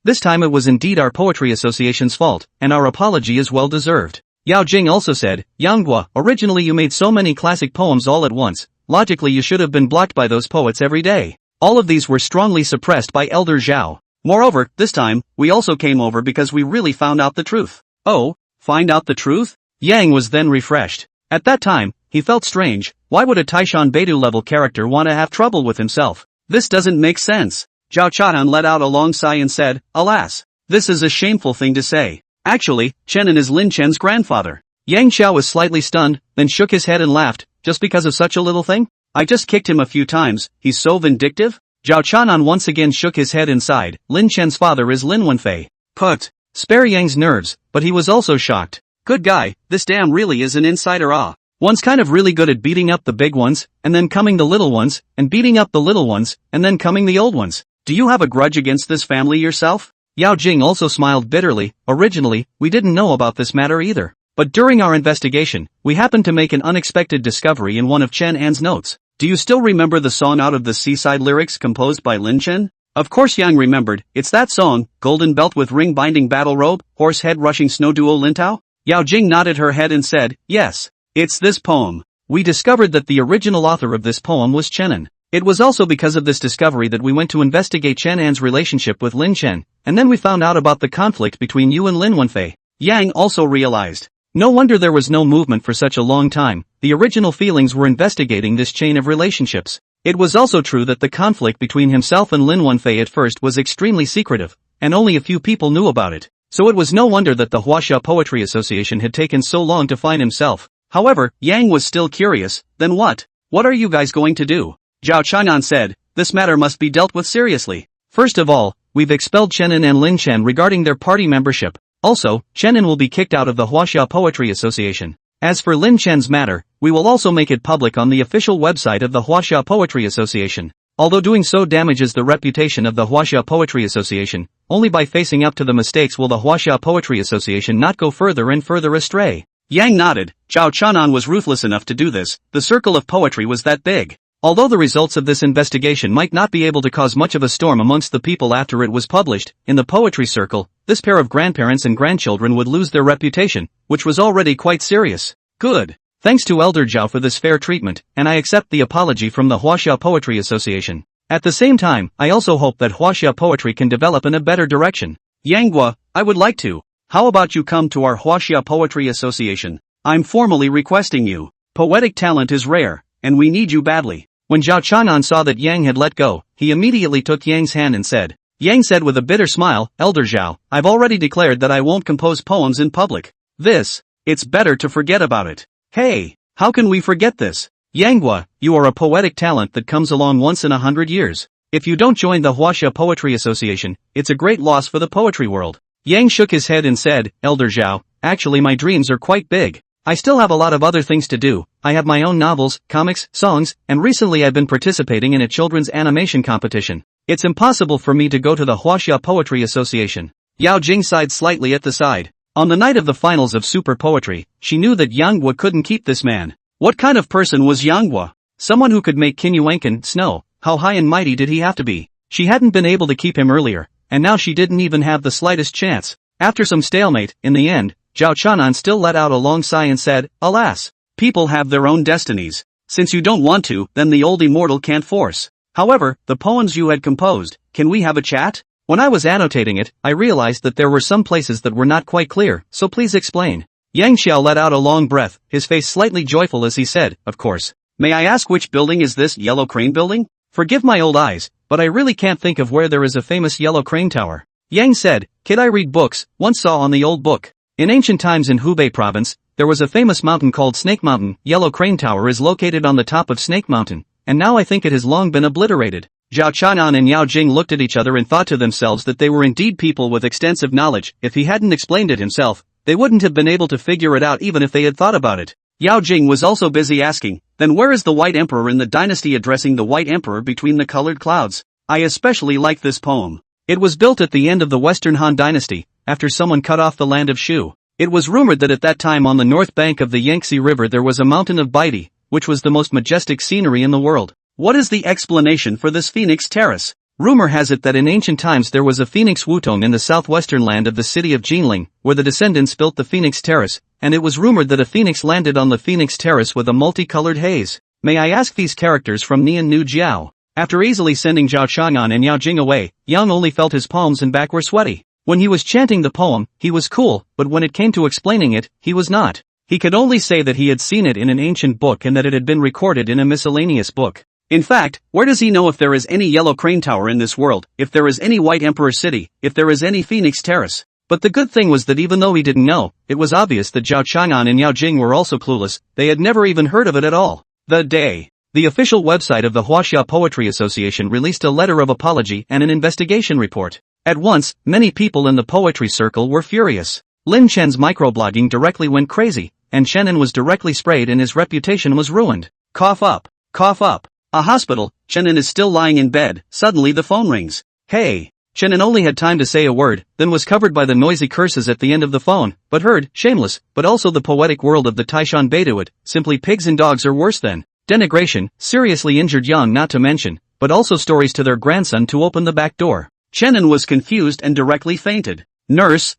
This time it was indeed our poetry association's fault, and our apology is well deserved. Yao Jing also said, Yanghua, originally you made so many classic poems all at once, logically you should have been blocked by those poets every day. All of these were strongly suppressed by Elder Zhao. Moreover, this time, we also came over because we really found out the truth. Oh, find out the truth? Yang was then refreshed. At that time, he felt strange. Why would a Taishan Beidou level character want to have trouble with himself? This doesn't make sense. Zhao Chanan let out a long sigh and said, alas, this is a shameful thing to say. Actually, Chenin is Lin Chen's grandfather. Yang Xiao was slightly stunned, then shook his head and laughed, just because of such a little thing? I just kicked him a few times, he's so vindictive? Zhao Chanan once again shook his head and sighed. Lin Chen's father is Lin Wenfei. Put. Spare Yang's nerves, but he was also shocked. Good guy, this damn really is an insider One's kind of really good at beating up the big ones, and then coming the little ones, and beating up the little ones, and then coming the old ones. Do you have a grudge against this family yourself? Yao Jing also smiled bitterly. Originally, we didn't know about this matter either. But during our investigation, we happened to make an unexpected discovery in one of Chen An's notes. Do you still remember the song Out of the Seaside lyrics composed by Lin Chen? Of course Yang remembered. It's that song, Golden Belt with Ring Binding Battle Robe, Horse Head Rushing Snow Duo Lintao? Yao Jing nodded her head and said, yes. It's this poem. We discovered that the original author of this poem was Chenin. It was also because of this discovery that we went to investigate Chen An's relationship with Lin Chen, and then we found out about the conflict between you and Lin Wenfei. Yang also realized. No wonder there was no movement for such a long time. The original feelings were investigating this chain of relationships. It was also true that the conflict between himself and Lin Wenfei at first was extremely secretive, and only a few people knew about it. So it was no wonder that the Huaxia Poetry Association had taken so long to find himself. However, Yang was still curious. Then what? What are you guys going to do? Zhao Chainan said, this matter must be dealt with seriously. First of all, we've expelled Chenin and Lin Chen regarding their party membership. Also, Chenin will be kicked out of the Huaxia Poetry Association. As for Lin Chen's matter, we will also make it public on the official website of the Huaxia Poetry Association. Although doing so damages the reputation of the Huaxia Poetry Association, only by facing up to the mistakes will the Huaxia Poetry Association not go further and further astray. Yang nodded. Zhao Chanan was ruthless enough to do this. The circle of poetry was that big. Although the results of this investigation might not be able to cause much of a storm amongst the people after it was published, in the poetry circle, this pair of grandparents and grandchildren would lose their reputation, which was already quite serious. Good. Thanks to Elder Zhao for this fair treatment, and I accept the apology from the Huaxia Poetry Association. At the same time, I also hope that Huaxia poetry can develop in a better direction. Yanghua, I would like to. How about you come to our Huaxia Poetry Association? I'm formally requesting you. Poetic talent is rare, and we need you badly. When Zhao Chanan saw that Yang had let go, he immediately took Yang's hand and said. Yang said with a bitter smile, Elder Zhao, I've already declared that I won't compose poems in public. It's better to forget about it. Hey, how can we forget this? Yanghua, you are a poetic talent that comes along once in 100 years. If you don't join the Huaxia Poetry Association, it's a great loss for the poetry world. Yang shook his head and said, Elder Zhao, actually my dreams are quite big. I still have a lot of other things to do. I have my own novels, comics, songs, and recently I've been participating in a children's animation competition. It's impossible for me to go to the Huaxia Poetry Association. Yao Jing sighed slightly at the side. On the night of the finals of Super Poetry, she knew that Yanghua couldn't keep this man. What kind of person was Yanghua? Someone who could make Kinyuankan snow. How high and mighty did he have to be? She hadn't been able to keep him earlier, and now she didn't even have the slightest chance. After some stalemate, in the end, Zhao Chanan still let out a long sigh and said, alas, people have their own destinies. Since you don't want to, then the old immortal can't force. However, the poems you had composed, can we have a chat? When I was annotating it, I realized that there were some places that were not quite clear, so please explain. Yang Xiao let out a long breath, his face slightly joyful as he said, of course. May I ask which building is this Yellow Crane building? Forgive my old eyes, but I really can't think of where there is a famous Yellow Crane tower. Yang said, kid I read books, once saw on the old book. In ancient times in Hubei province, there was a famous mountain called Snake Mountain. Yellow Crane Tower is located on the top of Snake Mountain, and now I think it has long been obliterated. Zhao Chanan and Yao Jing looked at each other and thought to themselves that they were indeed people with extensive knowledge. If he hadn't explained it himself, they wouldn't have been able to figure it out even if they had thought about it. Yao Jing was also busy asking, then where is the White Emperor in the dynasty addressing the White Emperor between the colored clouds? I especially like this poem. It was built at the end of the Western Han Dynasty, after someone cut off the land of Shu. It was rumored that at that time on the north bank of the Yangtze River there was a mountain of Baidi, which was the most majestic scenery in the world. What is the explanation for this Phoenix Terrace? Rumor has it that in ancient times there was a Phoenix Wutong in the southwestern land of the city of Jinling, where the descendants built the Phoenix Terrace, and it was rumored that a phoenix landed on the Phoenix Terrace with a multicolored haze. May I ask these characters from Nian Nu Jiao? After easily sending Zhao Chang'an and Yao Jing away, Yang only felt his palms and back were sweaty. When he was chanting the poem, he was cool, but when it came to explaining it, he was not. He could only say that he had seen it in an ancient book and that it had been recorded in a miscellaneous book. In fact, where does he know if there is any yellow crane tower in this world, if there is any white emperor city, if there is any Phoenix Terrace? But the good thing was that even though he didn't know, it was obvious that Zhao Chang'an and Yao Jing were also clueless. They had never even heard of it at all. The official website of the Huaxia Poetry Association released a letter of apology and an investigation report. At once, many people in the poetry circle were furious. Lin Chen's microblogging directly went crazy, and Chenin was directly sprayed and his reputation was ruined. Cough up. Cough up. A hospital. Chenin is still lying in bed. Suddenly the phone rings. Hey. Chenin only had time to say a word, then was covered by the noisy curses at the end of the phone, but heard, shameless, but also the poetic world of the Taishan Beiduit, simply pigs and dogs are worse than denigration, seriously injured Yang not to mention, but also stories to their grandson to open the back door. Chenin was confused and directly fainted. Nurse.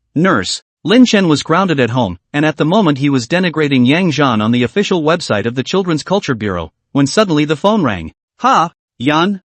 Lin Chen was grounded at home, and at the moment he was denigrating Yang Zhan on the official website of the Children's Culture Bureau, when suddenly the phone rang. Ha! Yan,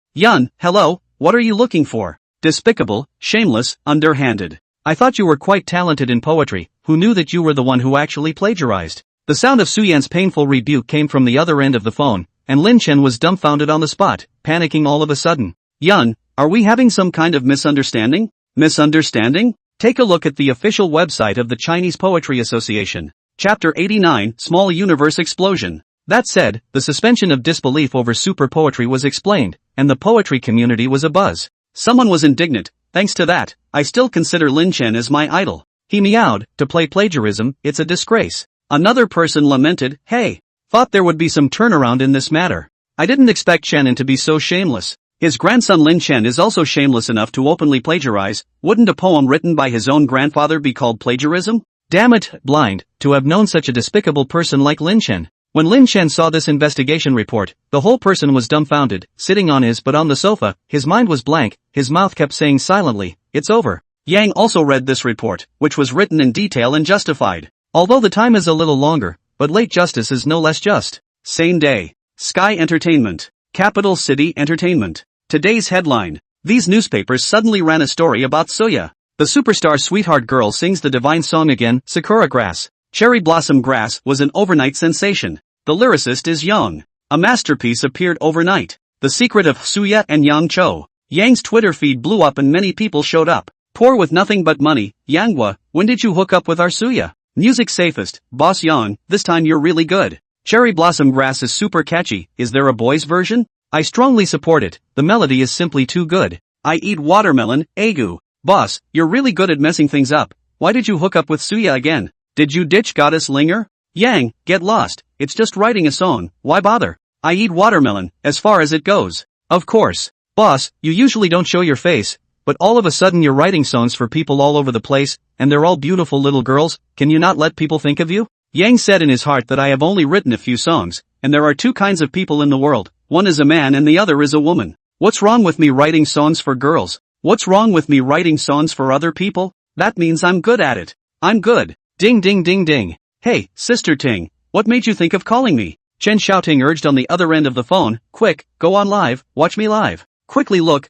hello, what are you looking for? Despicable, shameless, underhanded. I thought you were quite talented in poetry, who knew that you were the one who actually plagiarized? The sound of Su Yan's painful rebuke came from the other end of the phone, and Lin Chen was dumbfounded on the spot, panicking all of a sudden. Yan, are we having some kind of misunderstanding? Misunderstanding? Take a look at the official website of the Chinese Poetry Association. Chapter 89, Small Universe Explosion. That said, the suspension of disbelief over super poetry was explained, and the poetry community was abuzz. Someone was indignant. Thanks to that, I still consider Lin Chen as my idol. He meowed, to play plagiarism, it's a disgrace. Another person lamented, hey, thought there would be some turnaround in this matter. I didn't expect Chenin to be so shameless. His grandson Lin Chen is also shameless enough to openly plagiarize. Wouldn't a poem written by his own grandfather be called plagiarism? Damn it, blind, to have known such a despicable person like Lin Chen. When Lin Chen saw this investigation report, the whole person was dumbfounded, sitting on the sofa, his mind was blank, his mouth kept saying silently, it's over. Yang also read this report, which was written in detail and justified. Although the time is a little longer, but late justice is no less just. Same day. Sky Entertainment. Capital City Entertainment. Today's headline. These newspapers suddenly ran a story about Soya. The superstar sweetheart girl sings the divine song again, Sakura Grass. Cherry Blossom Grass was an overnight sensation. The lyricist is Yang. A masterpiece appeared overnight. The Secret of Suya and Yang Cho. Yang's Twitter feed blew up and many people showed up. Poor with nothing but money. Yanghua, when did you hook up with our Suya? Music safest, Boss Yang, this time you're really good. Cherry Blossom Grass is super catchy. Is there a boys version? I strongly support it. The melody is simply too good. I eat watermelon, Agu. Boss, you're really good at messing things up. Why did you hook up with Suya again? Did you ditch Goddess Linger? Yang, get lost. It's just writing a song. Why bother? I eat watermelon, as far as it goes. Of course. Boss, you usually don't show your face, but all of a sudden you're writing songs for people all over the place, and they're all beautiful little girls. Can you not let people think of you? Yang said in his heart that I have only written a few songs, and there are two kinds of people in the world. One is a man and the other is a woman. What's wrong with me writing songs for girls? What's wrong with me writing songs for other people? That means I'm good at it. I'm good. Ding ding ding ding. Hey, Sister Ting, what made you think of calling me? Chen Xiaoting urged on the other end of the phone. Quick, go on live, watch me live. Quickly look.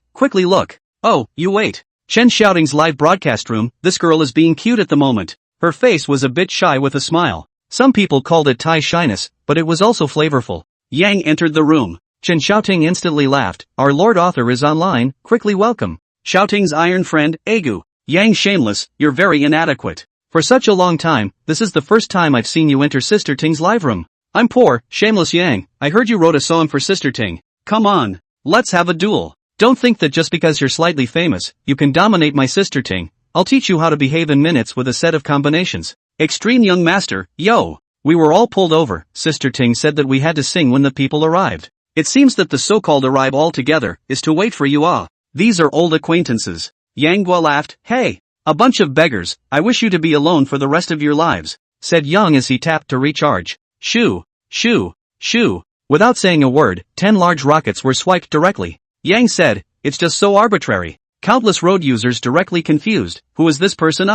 Oh, you wait. Chen Xiaoting's live broadcast room. This girl is being cute at the moment. Her face was a bit shy with a smile. Some people called it Tai shyness, but it was also flavorful. Yang entered the room. Chen Xiaoting instantly laughed. Our Lord Author is online, quickly welcome. Xiaoting's iron friend, Agu. Yang shameless, you're very inadequate. For such a long time, this is the first time I've seen you enter Sister Ting's live room. I'm poor, shameless Yang. I heard you wrote a song for Sister Ting. Come on. Let's have a duel. Don't think that just because you're slightly famous, you can dominate my Sister Ting. I'll teach you how to behave in minutes with a set of combinations. Extreme young master, yo. We were all pulled over. Sister Ting said that we had to sing when the people arrived. It seems that the so-called arrive all together is to wait for you all. These are old acquaintances. Yang Guo laughed. Hey! A bunch of beggars, I wish you to be alone for the rest of your lives, said Yang as he tapped to recharge. Shoo! Shoo! Shoo! Without saying a word, 10 large rockets were swiped directly. Yang said, it's just so arbitrary. Countless road users directly confused. Who is this person?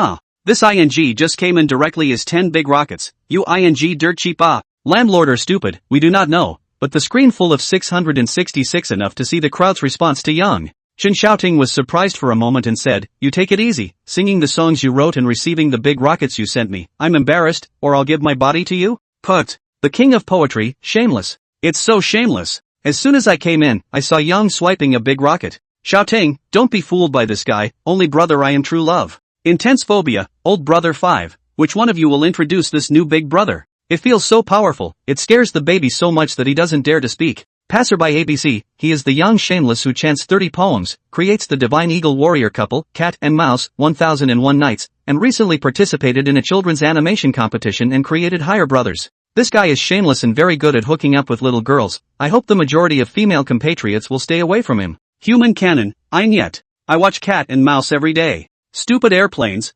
This ing just came in directly as 10 big rockets. You ing dirt cheap Landlord or stupid, we do not know, but the screen full of 666 enough to see the crowd's response to Yang. Chen Xiaoting was surprised for a moment and said, you take it easy, singing the songs you wrote and receiving the big rockets you sent me. I'm embarrassed, or I'll give my body to you? Put. The king of poetry, shameless. It's so shameless. As soon as I came in, I saw Yang swiping a big rocket. Xiaoting, don't be fooled by this guy, only brother I am true love. Intense phobia, old brother 5, which one of you will introduce this new big brother? It feels so powerful, it scares the baby so much that he doesn't dare to speak. Passerby ABC, he is the young shameless who chants 30 poems, creates the divine eagle warrior couple, cat and mouse, 1001 nights, and recently participated in a children's animation competition and created Higher Brothers. This guy is shameless and very good at hooking up with little girls. I hope the majority of female compatriots will stay away from him. Human canon, I'm yet. I watch cat and mouse every day. Stupid airplanes, ...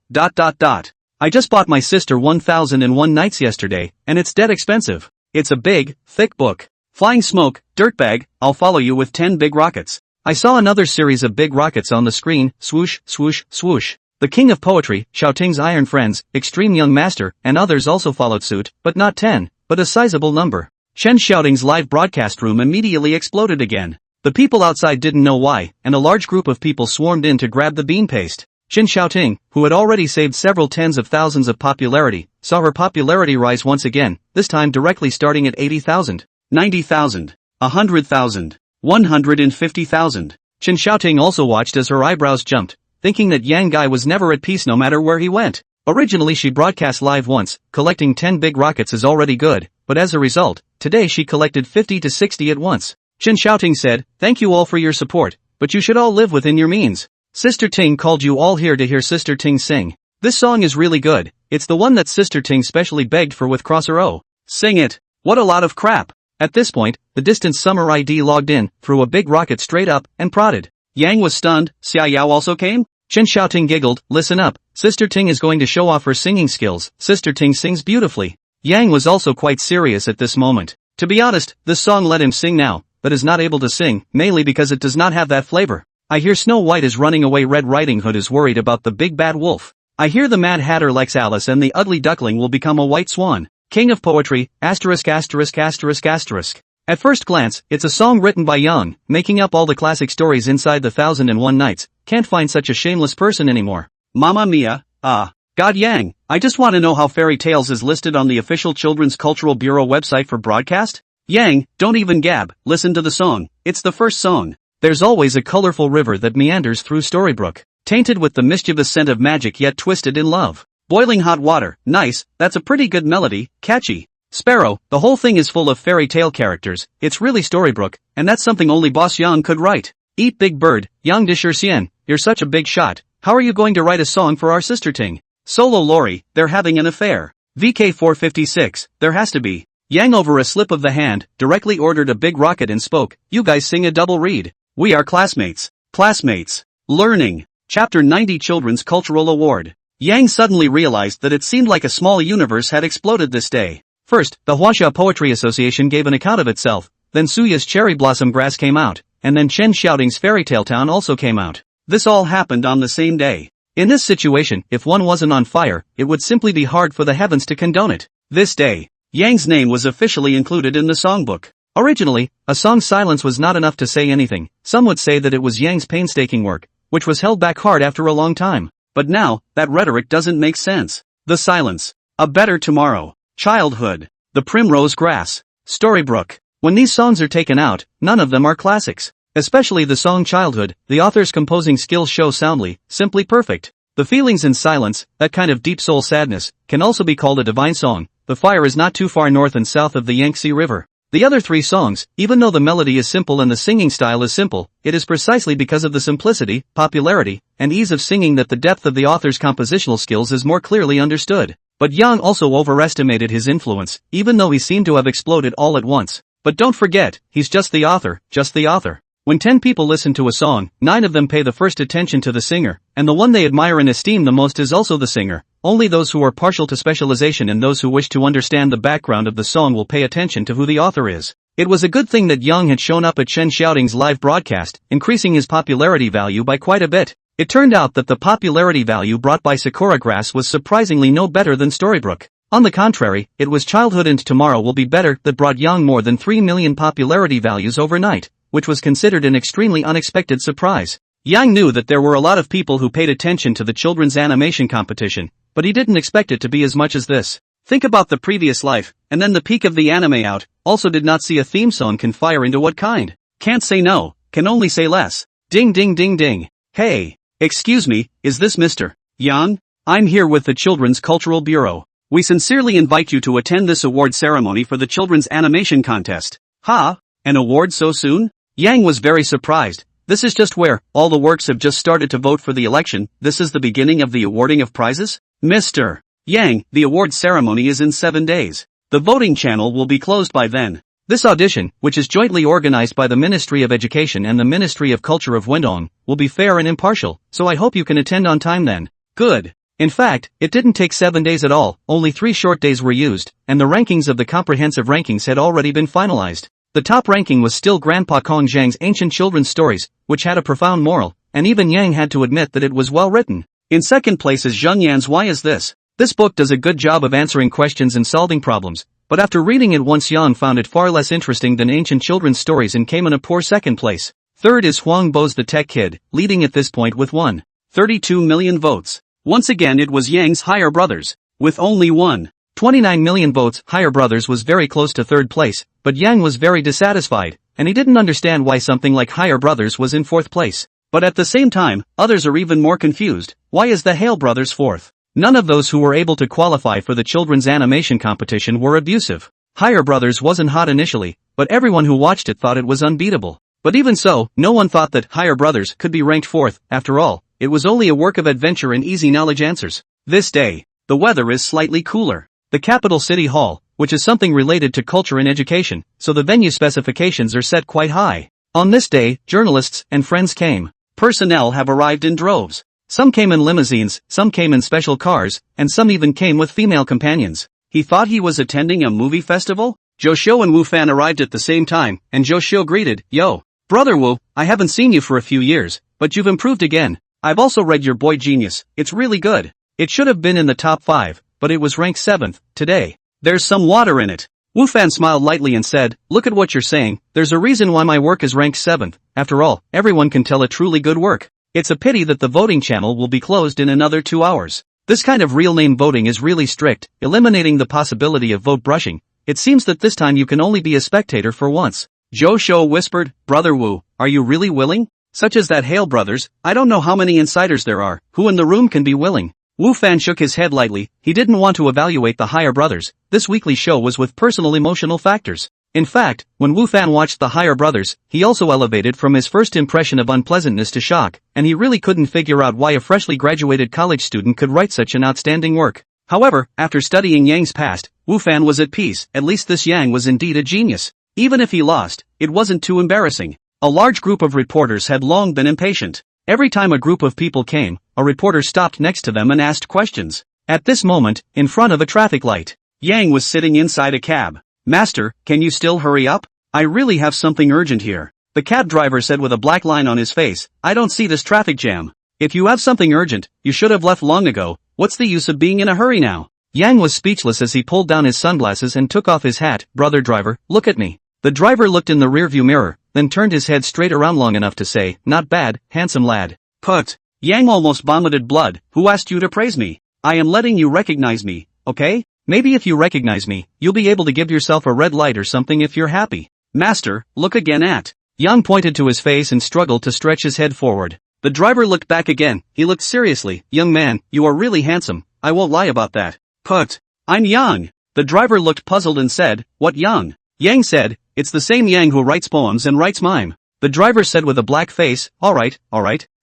I just bought my sister 1001 nights yesterday, and it's dead expensive. It's a big, thick book. Flying smoke, dirtbag, I'll follow you with 10 big rockets. I saw another series of big rockets on the screen, swoosh, swoosh, swoosh. The king of poetry, Xiaoting's iron friends, extreme young master, and others also followed suit, but not 10, but a sizable number. Chen Xiaoting's live broadcast room immediately exploded again. The people outside didn't know why, and a large group of people swarmed in to grab the bean paste. Chen Xiaoting, who had already saved several tens of thousands of popularity, saw her popularity rise once again, this time directly starting at 80,000. 90,000, 100,000, 150,000. Chen Xiaoting also watched as her eyebrows jumped, thinking that Yang Guy was never at peace no matter where he went. Originally she broadcast live once, collecting 10 big rockets is already good, but as a result, today she collected 50 to 60 at once. Chen Xiaoting said, thank you all for your support, but you should all live within your means. Sister Ting called you all here to hear Sister Ting sing. This song is really good, it's the one that Sister Ting specially begged for with Crosser O. Sing it. What a lot of crap. At this point, the distant summer ID logged in, threw a big rocket straight up, and prodded. Yang was stunned. Xia Yao also came? Chen Xiaoting giggled, listen up, Sister Ting is going to show off her singing skills. Sister Ting sings beautifully. Yang was also quite serious at this moment. To be honest, this song let him sing now, but is not able to sing, mainly because it does not have that flavor. I hear Snow White is running away, Red Riding Hood is worried about the big bad wolf. I hear the Mad Hatter likes Alice and the ugly duckling will become a white swan. King of poetry, asterisk asterisk asterisk asterisk. At first glance, it's a song written by Yang, making up all the classic stories inside the 1001 Nights. Can't find such a shameless person anymore. Mamma mia, God Yang, I just want to know how Fairy Tales is listed on the official Children's Cultural Bureau website for broadcast? Yang, don't even gab, listen to the song, it's the first song. There's always a colorful river that meanders through Storybrooke, tainted with the mischievous scent of magic yet twisted in love. Boiling hot water, nice, that's a pretty good melody, catchy. Sparrow, the whole thing is full of fairy tale characters, it's really Storybrooke, and that's something only Boss Yang could write. Eat Big Bird, Yang Dishirxian, you're such a big shot, how are you going to write a song for our sister Ting? Solo Lori, they're having an affair. VK456, there has to be. Yang over a slip of the hand, directly ordered a big rocket and spoke, you guys sing a double read. We are classmates. Classmates. Learning. Chapter 90 Children's Cultural Award. Yang suddenly realized that it seemed like a small universe had exploded this day. First, the Huaxia Poetry Association gave an account of itself, then Suya's Cherry Blossom Grass came out, and then Chen Xiaoting's Fairy Tale Town also came out. This all happened on the same day. In this situation, if one wasn't on fire, it would simply be hard for the heavens to condone it. This day, Yang's name was officially included in the songbook. Originally, a song's silence was not enough to say anything. Some would say that it was Yang's painstaking work, which was held back hard after a long time. But now, that rhetoric doesn't make sense. The silence. A better tomorrow. Childhood. The primrose grass. Storybrooke. When these songs are taken out, none of them are classics. Especially the song Childhood, the author's composing skills show soundly, simply perfect. The feelings in silence, that kind of deep soul sadness, can also be called a divine song. The fire is not too far north and south of the Yangtze River. The other three songs, even though the melody is simple and the singing style is simple, it is precisely because of the simplicity, popularity, and ease of singing that the depth of the author's compositional skills is more clearly understood. But Yang also overestimated his influence, even though he seemed to have exploded all at once. But don't forget, he's just the author, just the author. When 10 people listen to a song, 9 of them pay the first attention to the singer, and the one they admire and esteem the most is also the singer. Only those who are partial to specialization and those who wish to understand the background of the song will pay attention to who the author is. It was a good thing that Young had shown up at Chen Xiaoting's live broadcast, increasing his popularity value by quite a bit. It turned out that the popularity value brought by Sakura Grass was surprisingly no better than Storybrooke. On the contrary, it was Childhood and Tomorrow Will Be Better that brought Young more than 3 million popularity values overnight, which was considered an extremely unexpected surprise. Yang knew that there were a lot of people who paid attention to the children's animation competition, but he didn't expect it to be as much as this. Think about the previous life, and then the peak of the anime out, also did not see a theme song can fire into what kind? Can't say no, can only say less. Ding ding ding ding. Hey, excuse me, is this Mr. Yang? I'm here with the Children's Cultural Bureau. We sincerely invite you to attend this award ceremony for the children's animation contest. Ha? An award so soon? Yang was very surprised. This is just where all the works have just started to vote for the election. This is the beginning of the awarding of prizes? Mr. Yang, the award ceremony is in 7 days. The voting channel will be closed by then. This audition, which is jointly organized by the Ministry of Education and the Ministry of Culture of Wendong, will be fair and impartial, so I hope you can attend on time then. Good. In fact, it didn't take 7 days at all, only 3 short days were used, and the rankings of the comprehensive rankings had already been finalized. The top ranking was still Grandpa Kong Zhang's Ancient Children's Stories, which had a profound moral, and even Yang had to admit that it was well written. In second place is Zheng Yan's Why Is This? This book does a good job of answering questions and solving problems, but after reading it once Yang found it far less interesting than Ancient Children's Stories and came in a poor second place. Third is Huang Bo's The Tech Kid, leading at this point with 1.32 million votes. Once again it was Yang's Higher Brothers, with only 1.29 million votes. Higher Brothers was very close to third place, but Yang was very dissatisfied, and he didn't understand why something like Higher Brothers was in fourth place. But at the same time, others are even more confused. Why is the Hale Brothers fourth? None of those who were able to qualify for the children's animation competition were abusive. Higher Brothers wasn't hot initially, but everyone who watched it thought it was unbeatable. But even so, no one thought that Higher Brothers could be ranked fourth. After all, it was only a work of adventure and easy knowledge answers. This day, the weather is slightly cooler. The capital city hall, which is something related to culture and education, so the venue specifications are set quite high. On this day, journalists and friends came. Personnel have arrived in droves. Some came in limousines, some came in special cars, and some even came with female companions. He thought he was attending a movie festival? Zhou Xiu and Wu Fan arrived at the same time, and Zhou Xiu greeted, "Yo, brother Wu, I haven't seen you for a few years, but you've improved again. I've also read your Boy Genius, it's really good. It should have been in the top 5, but it was ranked 7th, today. There's some water in it." Wu Fan smiled lightly and said, "Look at what you're saying, there's a reason why my work is ranked 7th, after all, everyone can tell a truly good work. It's a pity that the voting channel will be closed in another 2 hours. This kind of real name voting is really strict, eliminating the possibility of vote brushing. It seems that this time you can only be a spectator for once." Zhou Xiu whispered, "Brother Wu, are you really willing? Such as that Hale Brothers, I don't know how many insiders there are, who in the room can be willing?" Wu Fan shook his head lightly. He didn't want to evaluate the Higher Brothers. This weekly show was with personal emotional factors. In fact, when Wu Fan watched the Higher Brothers, he also elevated from his first impression of unpleasantness to shock, and he really couldn't figure out why a freshly graduated college student could write such an outstanding work. However, after studying Yang's past, Wu Fan was at peace. At least this Yang was indeed a genius. Even if he lost, it wasn't too embarrassing. A large group of reporters had long been impatient. Every time a group of people came, a reporter stopped next to them and asked questions. At this moment, in front of a traffic light, Yang was sitting inside a cab. "Master, can you still hurry up? I really have something urgent here." The cab driver said with a black line on his face, "I don't see this traffic jam. If you have something urgent, you should have left long ago. What's the use of being in a hurry now?" Yang was speechless as he pulled down his sunglasses and took off his hat. "Brother driver, look at me." The driver looked in the rearview mirror, then turned his head straight around long enough to say, "Not bad, handsome lad." "Put." Yang almost vomited blood. "Who asked you to praise me? I am letting you recognize me, okay? Maybe if you recognize me, you'll be able to give yourself a red light or something if you're happy." "Master, look again at." Yang pointed to his face and struggled to stretch his head forward. The driver looked back again. He looked seriously. "Young man, you are really handsome, I won't lie about that." "Put. I'm Yang." The driver looked puzzled and said, "What Yang?" Yang said, "It's the same Yang who writes poems and writes mime." The driver said with a black face, alright.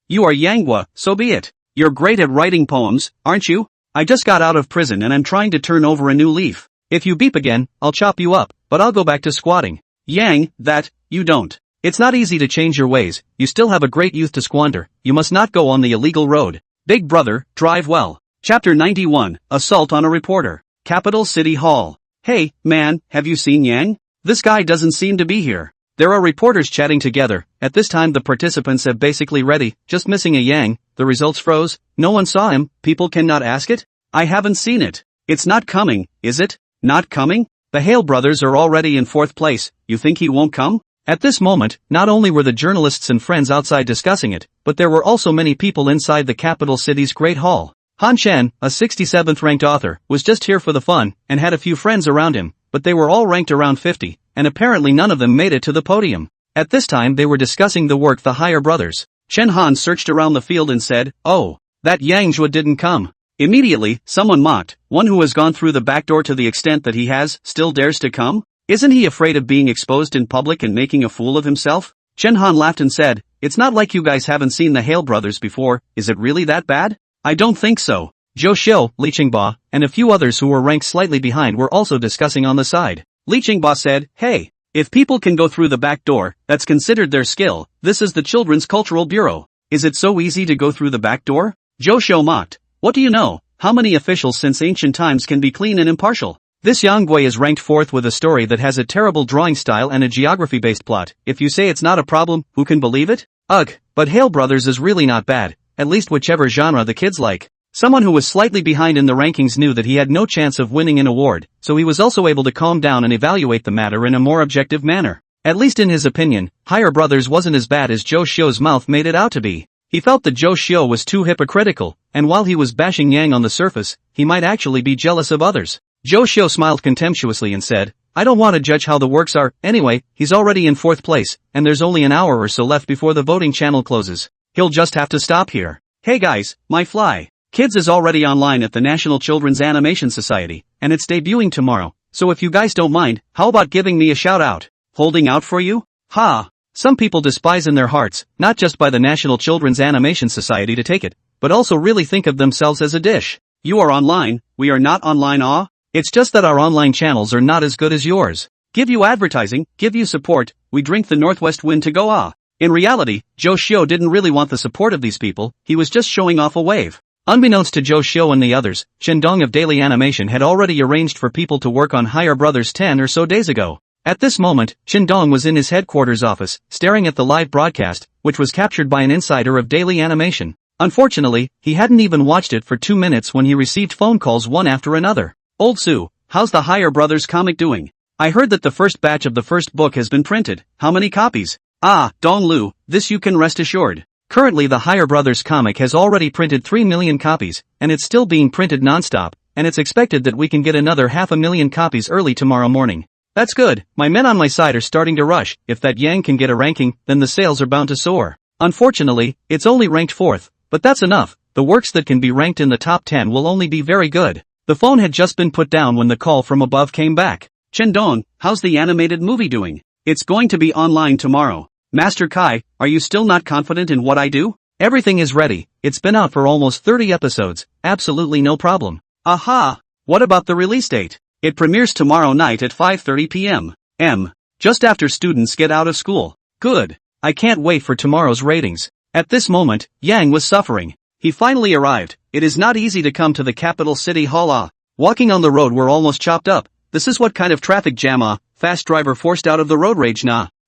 You are Yanghua, so be it. You're great at writing poems, aren't you? I just got out of prison and I'm trying to turn over a new leaf. If you beep again, I'll chop you up, but I'll go back to squatting." "Yang, that, you don't. It's not easy to change your ways, you still have a great youth to squander, you must not go on the illegal road. Big brother, drive well. Chapter 91, Assault on a Reporter. Capital City Hall. Hey, man, have you seen Yang? This guy doesn't seem to be here. There are reporters chatting together. At this time the participants have basically ready, just missing a Yang. The results froze, no one saw him, people cannot ask it? I haven't seen it. It's not coming, is it? Not coming? The Hale brothers are already in 4th place, you think he won't come? At this moment, not only were the journalists and friends outside discussing it, but there were also many people inside the capital city's Great Hall. Han Chen, a 67th ranked author, was just here for the fun, and had a few friends around him, but they were all ranked around 50, and apparently none of them made it to the podium. At this time they were discussing the work the Higher brothers. Chen Han searched around the field and said, "Oh, that Yang Zhua didn't come." Immediately, someone mocked, "One who has gone through the back door to the extent that he has, still dares to come? Isn't he afraid of being exposed in public and making a fool of himself?" Chen Han laughed and said, "It's not like you guys haven't seen the Hale brothers before, is it really that bad?" "I don't think so." Zhou Xiu, Li Qingba, and a few others who were ranked slightly behind were also discussing on the side. Li Qingba said, "Hey, if people can go through the back door, that's considered their skill. This is the Children's Cultural Bureau. Is it so easy to go through the back door?" Zhou Xiu mocked, "What do you know? How many officials since ancient times can be clean and impartial? This Yang Gui is ranked 4th with a story that has a terrible drawing style and a geography-based plot. If you say it's not a problem, who can believe it? Ugh, but Hale Brothers is really not bad, at least whichever genre the kids like." Someone who was slightly behind in the rankings knew that he had no chance of winning an award, so he was also able to calm down and evaluate the matter in a more objective manner. At least in his opinion, Higher Brothers wasn't as bad as Zhou Xiu's mouth made it out to be. He felt that Zhou Xiu was too hypocritical, and while he was bashing Yang on the surface, he might actually be jealous of others. Zhou Xiu smiled contemptuously and said, "I don't want to judge how the works are, anyway, he's already in 4th place, and there's only an hour or so left before the voting channel closes. He'll just have to stop here. Hey guys, my fly. Kids is already online at the National Children's Animation Society, and it's debuting tomorrow, so if you guys don't mind, how about giving me a shout out? Holding out for you? Ha! Some people despise in their hearts, not just by the National Children's Animation Society to take it, but also really think of themselves as a dish. You are online, we are not online. It's just that our online channels are not as good as yours. Give you advertising, give you support, we drink the northwest wind to go. In reality, Zhou Xiu didn't really want the support of these people, he was just showing off a wave. Unbeknownst to Zhou Xiu and the others, Shendong of Daily Animation had already arranged for people to work on Higher Brothers 10 or so days ago. At this moment, Shendong was in his headquarters office, staring at the live broadcast, which was captured by an insider of Daily Animation. Unfortunately, he hadn't even watched it for 2 minutes when he received phone calls one after another. "Old Sue, how's the Higher Brothers comic doing? I heard that the first batch of the first book has been printed. How many copies?" Dong Lu, this you can rest assured. Currently the Higher Brothers comic has already printed 3 million copies, and it's still being printed non-stop, and it's expected that we can get another 500,000 copies early tomorrow morning. That's good, my men on my side are starting to rush. If that Yang can get a ranking, then the sales are bound to soar. Unfortunately, it's only ranked 4th, but that's enough. The works that can be ranked in the top 10 will only be very good. The phone had just been put down when the call from above came back. "Shendong, how's the animated movie doing? It's going to be online tomorrow. Master Kai, are you still not confident in what I do?" "Everything is ready, it's been out for almost 30 episodes, absolutely no problem." "Aha! What about the release date?" "It premieres tomorrow night at 5:30 p.m. Just after students get out of school." "Good. I can't wait for tomorrow's ratings." At this moment, Yang was suffering. He finally arrived. It is not easy to come to the capital city hall. Walking on the road were almost chopped up. This is what kind of traffic jam. Fast driver forced out of the road rage.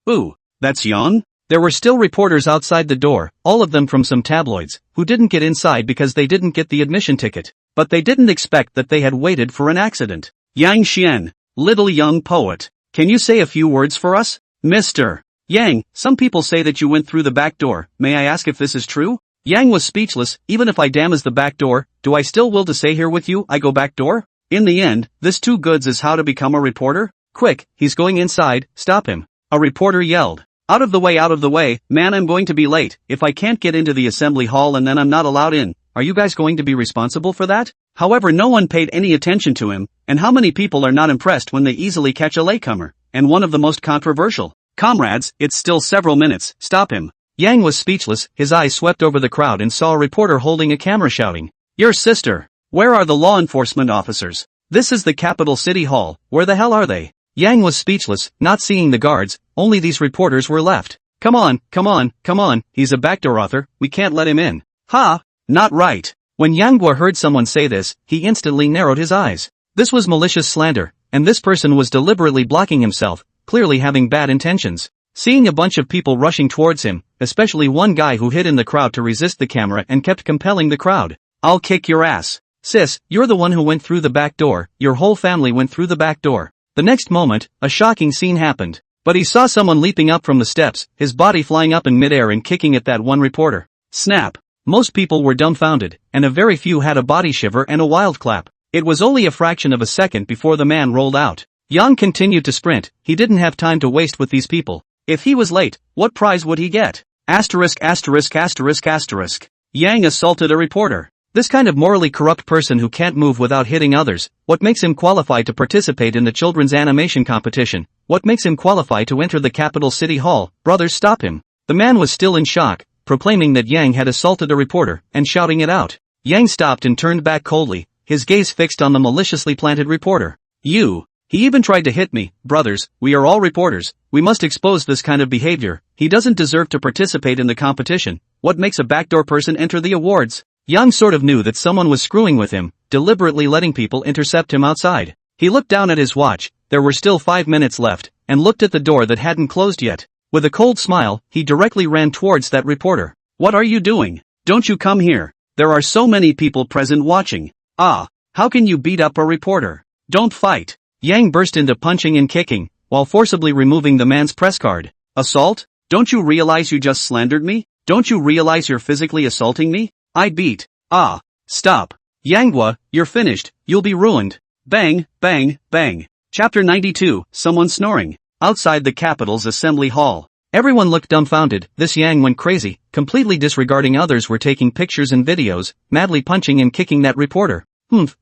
Ooh. That's Yan? There were still reporters outside the door, all of them from some tabloids, who didn't get inside because they didn't get the admission ticket. But they didn't expect that they had waited for an accident. "Yang Xian, little young poet. Can you say a few words for us?" "Mr. Yang, some people say that you went through the back door, may I ask if this is true?" Yang was speechless. "Even if I damage the back door, do I still will to stay here with you? I go back door? In the end, this too goods is how to become a reporter? Quick, he's going inside, stop him." A reporter yelled. Out of the way, man, I'm going to be late. If I can't get into the assembly hall and then I'm not allowed in, are you guys going to be responsible for that?" However, no one paid any attention to him, and how many people are not impressed when they easily catch a latecomer, and one of the most controversial. "Comrades, it's still several minutes, stop him." Yang was speechless, his eyes swept over the crowd and saw a reporter holding a camera shouting, "Your sister! Where are the law enforcement officers? This is the capital city hall, where the hell are they?" Yang was speechless, not seeing the guards, only these reporters were left. Come on, come on, come on, he's a backdoor author, we can't let him in. Ha! Not right. When Yanghua heard someone say this, he instantly narrowed his eyes. This was malicious slander, and this person was deliberately blocking himself, clearly having bad intentions. Seeing a bunch of people rushing towards him, especially one guy who hid in the crowd to resist the camera and kept compelling the crowd. I'll kick your ass. Sis, you're the one who went through the back door, your whole family went through the back door. The next moment, a shocking scene happened. But he saw someone leaping up from the steps, his body flying up in midair and kicking at that one reporter. Snap. Most people were dumbfounded, and a very few had a body shiver and a wild clap. It was only a fraction of a second before the man rolled out. Yang continued to sprint, he didn't have time to waste with these people. If he was late, what prize would he get? Asterisk asterisk asterisk asterisk. Yang assaulted a reporter. This kind of morally corrupt person who can't move without hitting others, what makes him qualified to participate in the children's animation competition? What makes him qualified to enter the capital city hall? Brothers, stop him. The man was still in shock, proclaiming that Yang had assaulted a reporter, and shouting it out. Yang stopped and turned back coldly, his gaze fixed on the maliciously planted reporter. You. He even tried to hit me. Brothers, we are all reporters, we must expose this kind of behavior. He doesn't deserve to participate in the competition. What makes a backdoor person enter the awards? Yang sort of knew that someone was screwing with him, deliberately letting people intercept him outside. He looked down at his watch, there were still 5 minutes left, and looked at the door that hadn't closed yet. With a cold smile, he directly ran towards that reporter. What are you doing? Don't you come here. There are so many people present watching. Ah, how can you beat up a reporter? Don't fight. Yang burst into punching and kicking, while forcibly removing the man's press card. Assault? Don't you realize you just slandered me? Don't you realize you're physically assaulting me? I beat. Ah. Stop. Yanghua, you're finished, you'll be ruined. Bang, bang, bang. Chapter 92, Someone Snoring. Outside the capital's assembly hall. Everyone looked dumbfounded. This Yang went crazy, completely disregarding others were taking pictures and videos, madly punching and kicking that reporter.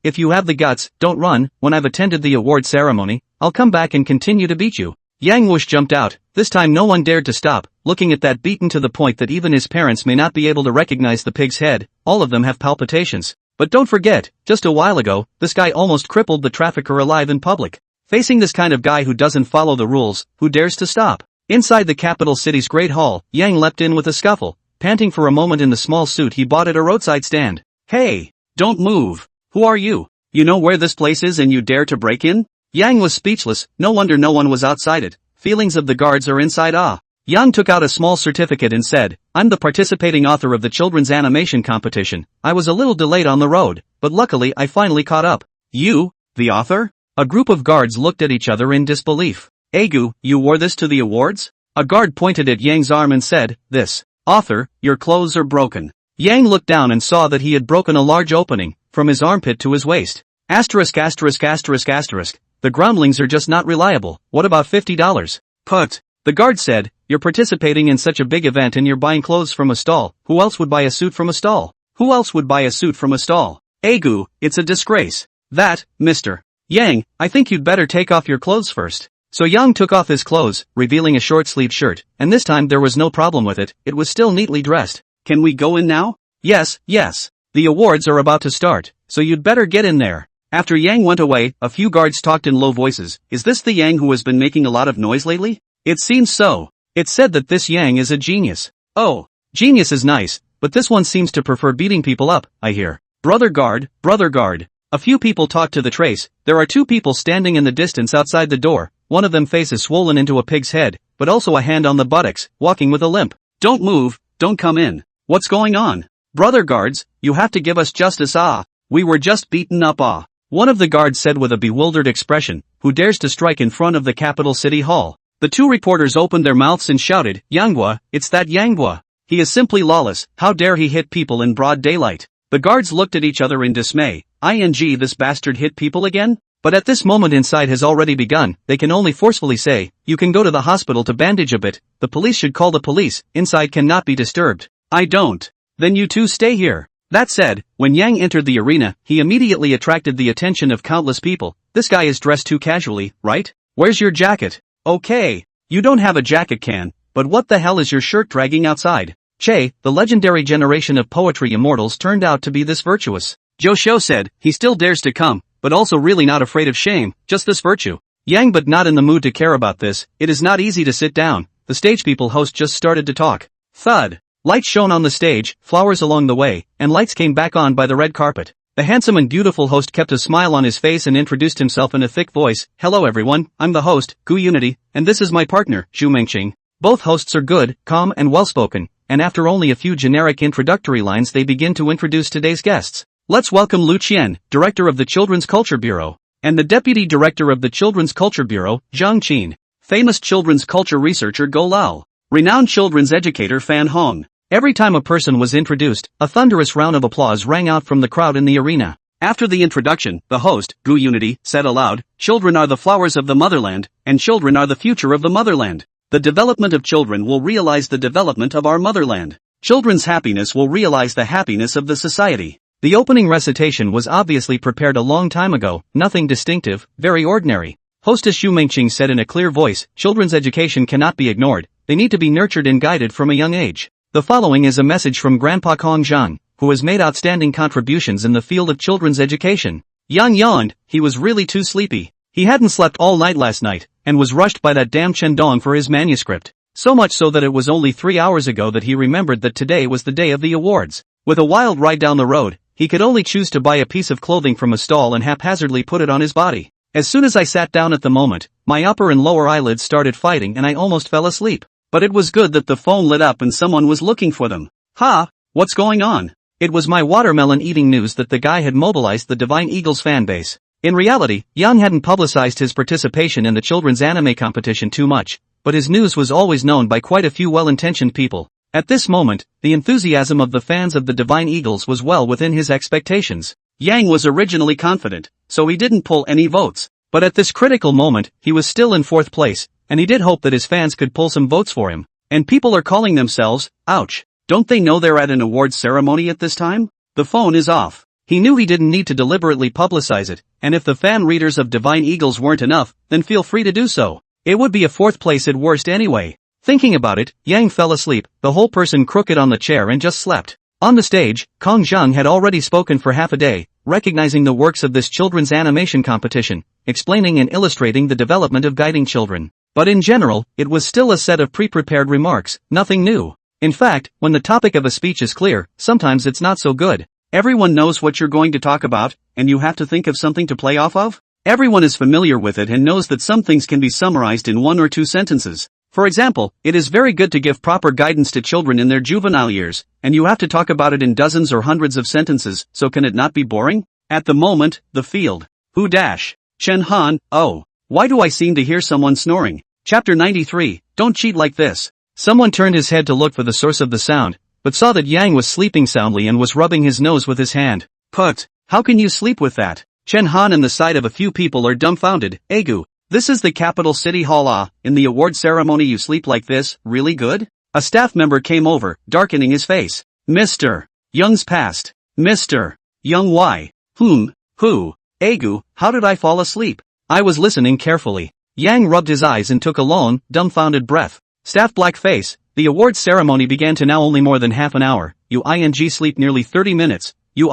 If you have the guts, don't run. When I've attended the award ceremony, I'll come back and continue to beat you. Yang Wush jumped out. This time no one dared to stop, looking at that beaten to the point that even his parents may not be able to recognize the pig's head. All of them have palpitations. But don't forget, just a while ago, this guy almost crippled the trafficker alive in public. Facing this kind of guy who doesn't follow the rules, who dares to stop? Inside the capital city's great hall, Yang leapt in with a scuffle, panting for a moment in the small suit he bought at a roadside stand. Hey! Don't move! Who are you? You know where this place is and you dare to break in? Yang was speechless, no wonder no one was outside it. Feelings of the guards are inside. Yang took out a small certificate and said, I'm the participating author of the children's animation competition. I was a little delayed on the road, but luckily I finally caught up. You, the author? A group of guards looked at each other in disbelief. Agu, you wore this to the awards? A guard pointed at Yang's arm and said, this. Author, your clothes are broken. Yang looked down and saw that he had broken a large opening, from his armpit to his waist. Asterisk asterisk asterisk asterisk. The groundlings are just not reliable. What about $50? Put. The guard said, you're participating in such a big event and you're buying clothes from a stall. Who else would buy a suit from a stall? Who else would buy a suit from a stall? Agu, it's a disgrace. That, Mr. Yang, I think you'd better take off your clothes first. So Yang took off his clothes, revealing a short-sleeved shirt, and this time there was no problem with it, it was still neatly dressed. Can we go in now? Yes, yes. The awards are about to start, so you'd better get in there. After Yang went away, a few guards talked in low voices. Is this the Yang who has been making a lot of noise lately? It seems so. It's said that this Yang is a genius. Oh, genius is nice, but this one seems to prefer beating people up, I hear. Brother guard, brother guard. A few people talked to the trace. There are two people standing in the distance outside the door. One of them face is swollen into a pig's head, but also a hand on the buttocks, walking with a limp. Don't move, don't come in. What's going on? Brother guards, you have to give us justice. We were just beaten up. One of the guards said with a bewildered expression, who dares to strike in front of the capital city hall? The two reporters opened their mouths and shouted, Yanghua, it's that Yanghua. He is simply lawless, how dare he hit people in broad daylight? The guards looked at each other in dismay. This bastard hit people again? But at this moment inside has already begun, they can only forcefully say, you can go to the hospital to bandage a bit, the police should call the police, inside cannot be disturbed. I don't. Then you two stay here. That said, when Yang entered the arena, he immediately attracted the attention of countless people. This guy is dressed too casually, right? Where's your jacket? Okay. You don't have a jacket can, but what the hell is your shirt dragging outside? Che, the legendary generation of poetry immortals turned out to be this virtuous. Josho said, he still dares to come, but also really not afraid of shame, just this virtue. Yang but not in the mood to care about this, it is not easy to sit down, the stage people host just started to talk. Thud. Lights shone on the stage, flowers along the way, and lights came back on by the red carpet. The handsome and beautiful host kept a smile on his face and introduced himself in a thick voice. Hello everyone, I'm the host, Gu Unity, and this is my partner, Zhu Mengqing. Both hosts are good, calm and well-spoken, and after only a few generic introductory lines they begin to introduce today's guests. Let's welcome Lu Qian, Director of the Children's Culture Bureau, and the Deputy Director of the Children's Culture Bureau, Zhang Qin. Famous children's culture researcher Go Lao. Renowned children's educator Fan Hong. Every time a person was introduced, a thunderous round of applause rang out from the crowd in the arena. After the introduction, the host, Gu Unity, said aloud, "Children are the flowers of the motherland, and children are the future of the motherland. The development of children will realize the development of our motherland. Children's happiness will realize the happiness of the society." The opening recitation was obviously prepared a long time ago, nothing distinctive, very ordinary. Hostess Zhu Mengqing said in a clear voice, "Children's education cannot be ignored, they need to be nurtured and guided from a young age." The following is a message from Grandpa Kong Zhang, who has made outstanding contributions in the field of children's education. Yang yawned, he was really too sleepy. He hadn't slept all night last night, and was rushed by that damn Chendong for his manuscript. So much so that it was only 3 hours ago that he remembered that today was the day of the awards. With a wild ride down the road, he could only choose to buy a piece of clothing from a stall and haphazardly put it on his body. As soon as I sat down at the moment, my upper and lower eyelids started fighting and I almost fell asleep. But it was good that the phone lit up and someone was looking for them. Ha! What's going on? It was my watermelon eating news that the guy had mobilized the Divine Eagles fan base. In reality, Yang hadn't publicized his participation in the children's anime competition too much, but his news was always known by quite a few well-intentioned people. At this moment, the enthusiasm of the fans of the Divine Eagles was well within his expectations. Yang was originally confident, so he didn't pull any votes. But at this critical moment, he was still in 4th place, and he did hope that his fans could pull some votes for him. And people are calling themselves, ouch. Don't they know they're at an awards ceremony at this time? The phone is off. He knew he didn't need to deliberately publicize it, and if the fan readers of Divine Eagles weren't enough, then feel free to do so. It would be a 4th place at worst anyway. Thinking about it, Yang fell asleep, the whole person crooked on the chair and just slept. On the stage, Kong Zhang had already spoken for half a day, recognizing the works of this children's animation competition, explaining and illustrating the development of guiding children. But in general, it was still a set of pre-prepared remarks, nothing new. In fact, when the topic of a speech is clear, sometimes it's not so good. Everyone knows what you're going to talk about, and you have to think of something to play off of? Everyone is familiar with it and knows that some things can be summarized in 1 or 2 sentences. For example, it is very good to give proper guidance to children in their juvenile years, and you have to talk about it in dozens or hundreds of sentences, so can it not be boring? At the moment, the field. Who dash? Chen Han, oh. Why do I seem to hear someone snoring? Chapter 93, Don't cheat like this. Someone turned his head to look for the source of the sound, but saw that Yang was sleeping soundly and was rubbing his nose with his hand. Put, how can you sleep with that? Chen Han and the sight of a few people are dumbfounded. Egu, this is the capital city hall in the award ceremony you sleep like this, really good? A staff member came over, darkening his face. Mr. Young's past. Mr. Young why? Who? Egu, how did I fall asleep? I was listening carefully. Yang rubbed his eyes and took a long, dumbfounded breath. Staff black face, the awards ceremony began to now only more than half an hour. You sleep nearly 30 minutes. You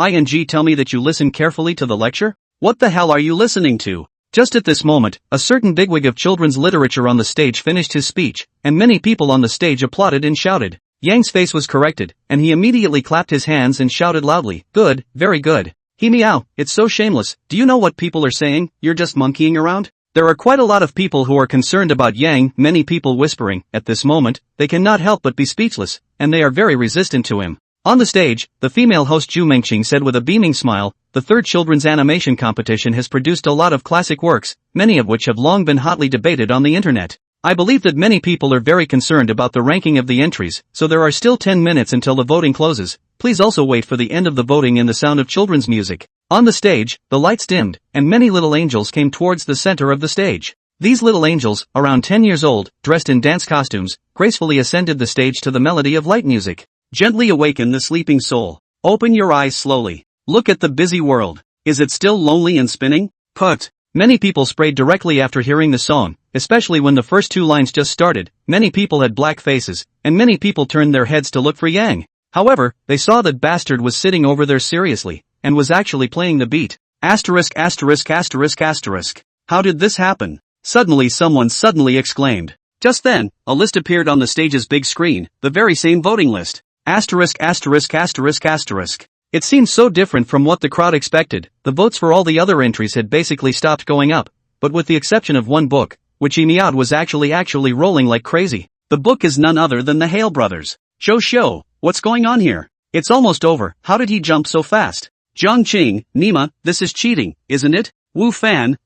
tell me that you listen carefully to the lecture? What the hell are you listening to? Just at this moment, a certain bigwig of children's literature on the stage finished his speech, and many people on the stage applauded and shouted. Yang's face was corrected, and he immediately clapped his hands and shouted loudly, "Good, very good. He meow, it's so shameless. Do you know what people are saying? You're just monkeying around?" There are quite a lot of people who are concerned about Yang, many people whispering. At this moment, they cannot help but be speechless, and they are very resistant to him. On the stage, the female host Zhu Mengqing said with a beaming smile, "The 3rd children's animation competition has produced a lot of classic works, many of which have long been hotly debated on the internet. I believe that many people are very concerned about the ranking of the entries, so there are still 10 minutes until the voting closes. Please also wait for the end of the voting and the sound of children's music." On the stage, the lights dimmed, and many little angels came towards the center of the stage. These little angels, around 10 years old, dressed in dance costumes, gracefully ascended the stage to the melody of light music. Gently awaken the sleeping soul. Open your eyes slowly. Look at the busy world. Is it still lonely and spinning? Put. Many people sprayed directly after hearing the song, especially when the first 2 lines just started. Many people had black faces, and many people turned their heads to look for Yang. However, they saw that Bastard was sitting over there seriously, and was actually playing the beat. Asterisk asterisk asterisk asterisk. How did this happen? Suddenly someone exclaimed. Just then, a list appeared on the stage's big screen, the very same voting list. Asterisk asterisk asterisk asterisk. It seemed so different from what the crowd expected. The votes for all the other entries had basically stopped going up, but with the exception of one book, which he meowed was actually rolling like crazy. The book is none other than the Hale brothers. Show, what's going on here? It's almost over, how did he jump so fast? Zhongqing, Nima, this is cheating, isn't it? Wu Fan,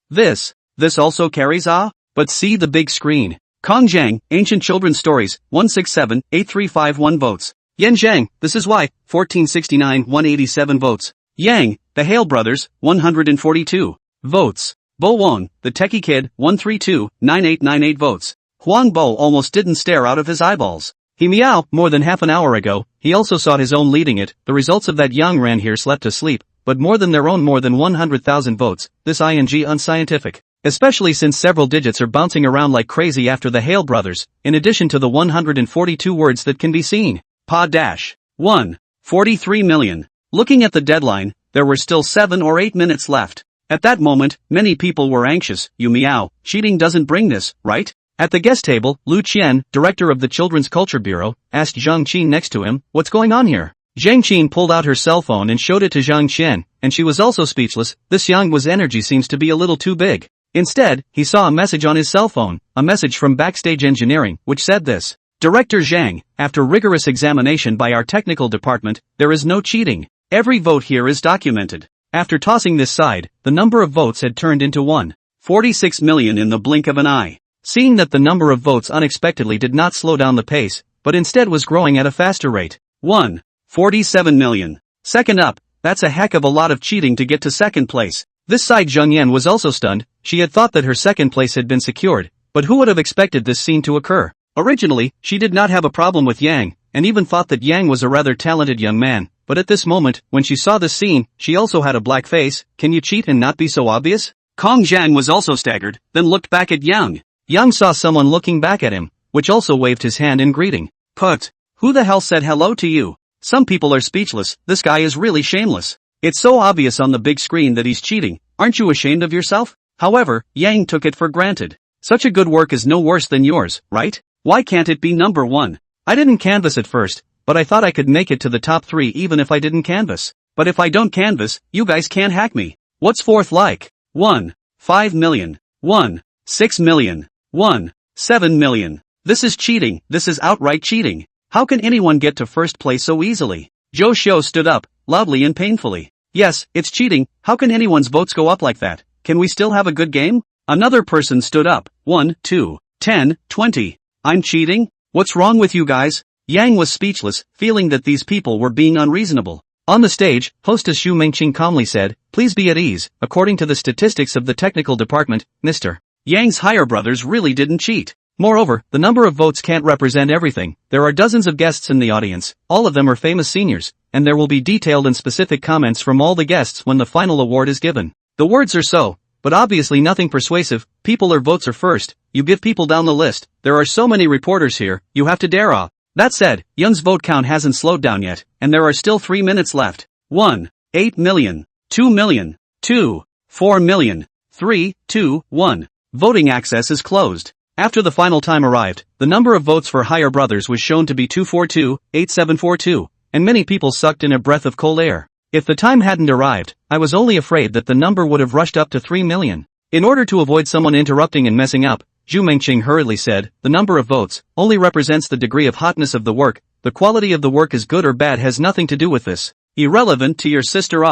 this also carries But see the big screen. Kong Zhang, Ancient Children's Stories, 167-8351 votes. Yan Zhang, This Is Why, 1469-187 votes. Yang, The Hale Brothers, 142 votes. Bo Wong, The Techie Kid, 132-9898 votes. Huang Bo almost didn't stare out of his eyeballs. He meow, more than half an hour ago, he also sought his own leading it. The results of that young ran here slept asleep, but more than their own more than 100,000 votes, this ing unscientific. Especially since several digits are bouncing around like crazy after the Hale brothers, in addition to the 142 words that can be seen. Pa-1. 43 million. Looking at the deadline, there were still 7 or 8 minutes left. At that moment, many people were anxious. You meow, cheating doesn't bring this, right? At the guest table, Lu Qian, director of the Children's Culture Bureau, asked Zhang Qin next to him, what's going on here? Zhang Qin pulled out her cell phone and showed it to Zhang Qian, and she was also speechless. This young was energy seems to be a little too big. Instead, he saw a message on his cell phone, a message from Backstage Engineering, which said this. Director Zhang, after rigorous examination by our technical department, there is no cheating. Every vote here is documented. After tossing this side, the number of votes had turned into 1.46 million in the blink of an eye. Seeing that the number of votes unexpectedly did not slow down the pace, but instead was growing at a faster rate. 1.47 million. Second up, that's a heck of a lot of cheating to get to second place. This side Zheng Yan was also stunned. She had thought that her second place had been secured, but who would have expected this scene to occur? Originally, she did not have a problem with Yang, and even thought that Yang was a rather talented young man, but at this moment, when she saw this scene, she also had a black face. Can you cheat and not be so obvious? Kong Zhang was also staggered, then looked back at Yang. Yang saw someone looking back at him, which also waved his hand in greeting. Put. Who the hell said hello to you? Some people are speechless. This guy is really shameless. It's so obvious on the big screen that he's cheating. Aren't you ashamed of yourself? However, Yang took it for granted. Such a good work is no worse than yours, right? Why can't it be number 1? I didn't canvas at first, but I thought I could make it to the top 3 even if I didn't canvas. But if I don't canvas, you guys can't hack me. What's fourth like? 1.5 million. 1.6 million. 1.7 million. This is cheating. This is outright cheating. How can anyone get to first place so easily? Zhou Xiu stood up, loudly and painfully. Yes, it's cheating. How can anyone's votes go up like that? Can we still have a good game? Another person stood up. 1, 2, 10, 20. I'm cheating? What's wrong with you guys? Yang was speechless, feeling that these people were being unreasonable. On the stage, hostess Xu Mengqing calmly said, please be at ease. According to the statistics of the technical department, Mr. Yang's higher brothers really didn't cheat. Moreover, the number of votes can't represent everything. There are dozens of guests in the audience, all of them are famous seniors, and there will be detailed and specific comments from all the guests when the final award is given. The words are so, but obviously nothing persuasive. People or votes are first. You give people down the list. There are so many reporters here, you have to dare. That said, Young's vote count hasn't slowed down yet, and there are still 3 minutes left. 1, 8 million, 2 million, 2, 4 million, 3, 2, 1. Voting access is closed. After the final time arrived, the number of votes for higher brothers was shown to be 242-8742, and many people sucked in a breath of cold air. If the time hadn't arrived, I was only afraid that the number would have rushed up to 3 million. In order to avoid someone interrupting and messing up, Zhu Mengqing hurriedly said, the number of votes only represents the degree of hotness of the work. The quality of the work is good or bad has nothing to do with this. Irrelevant to your sister.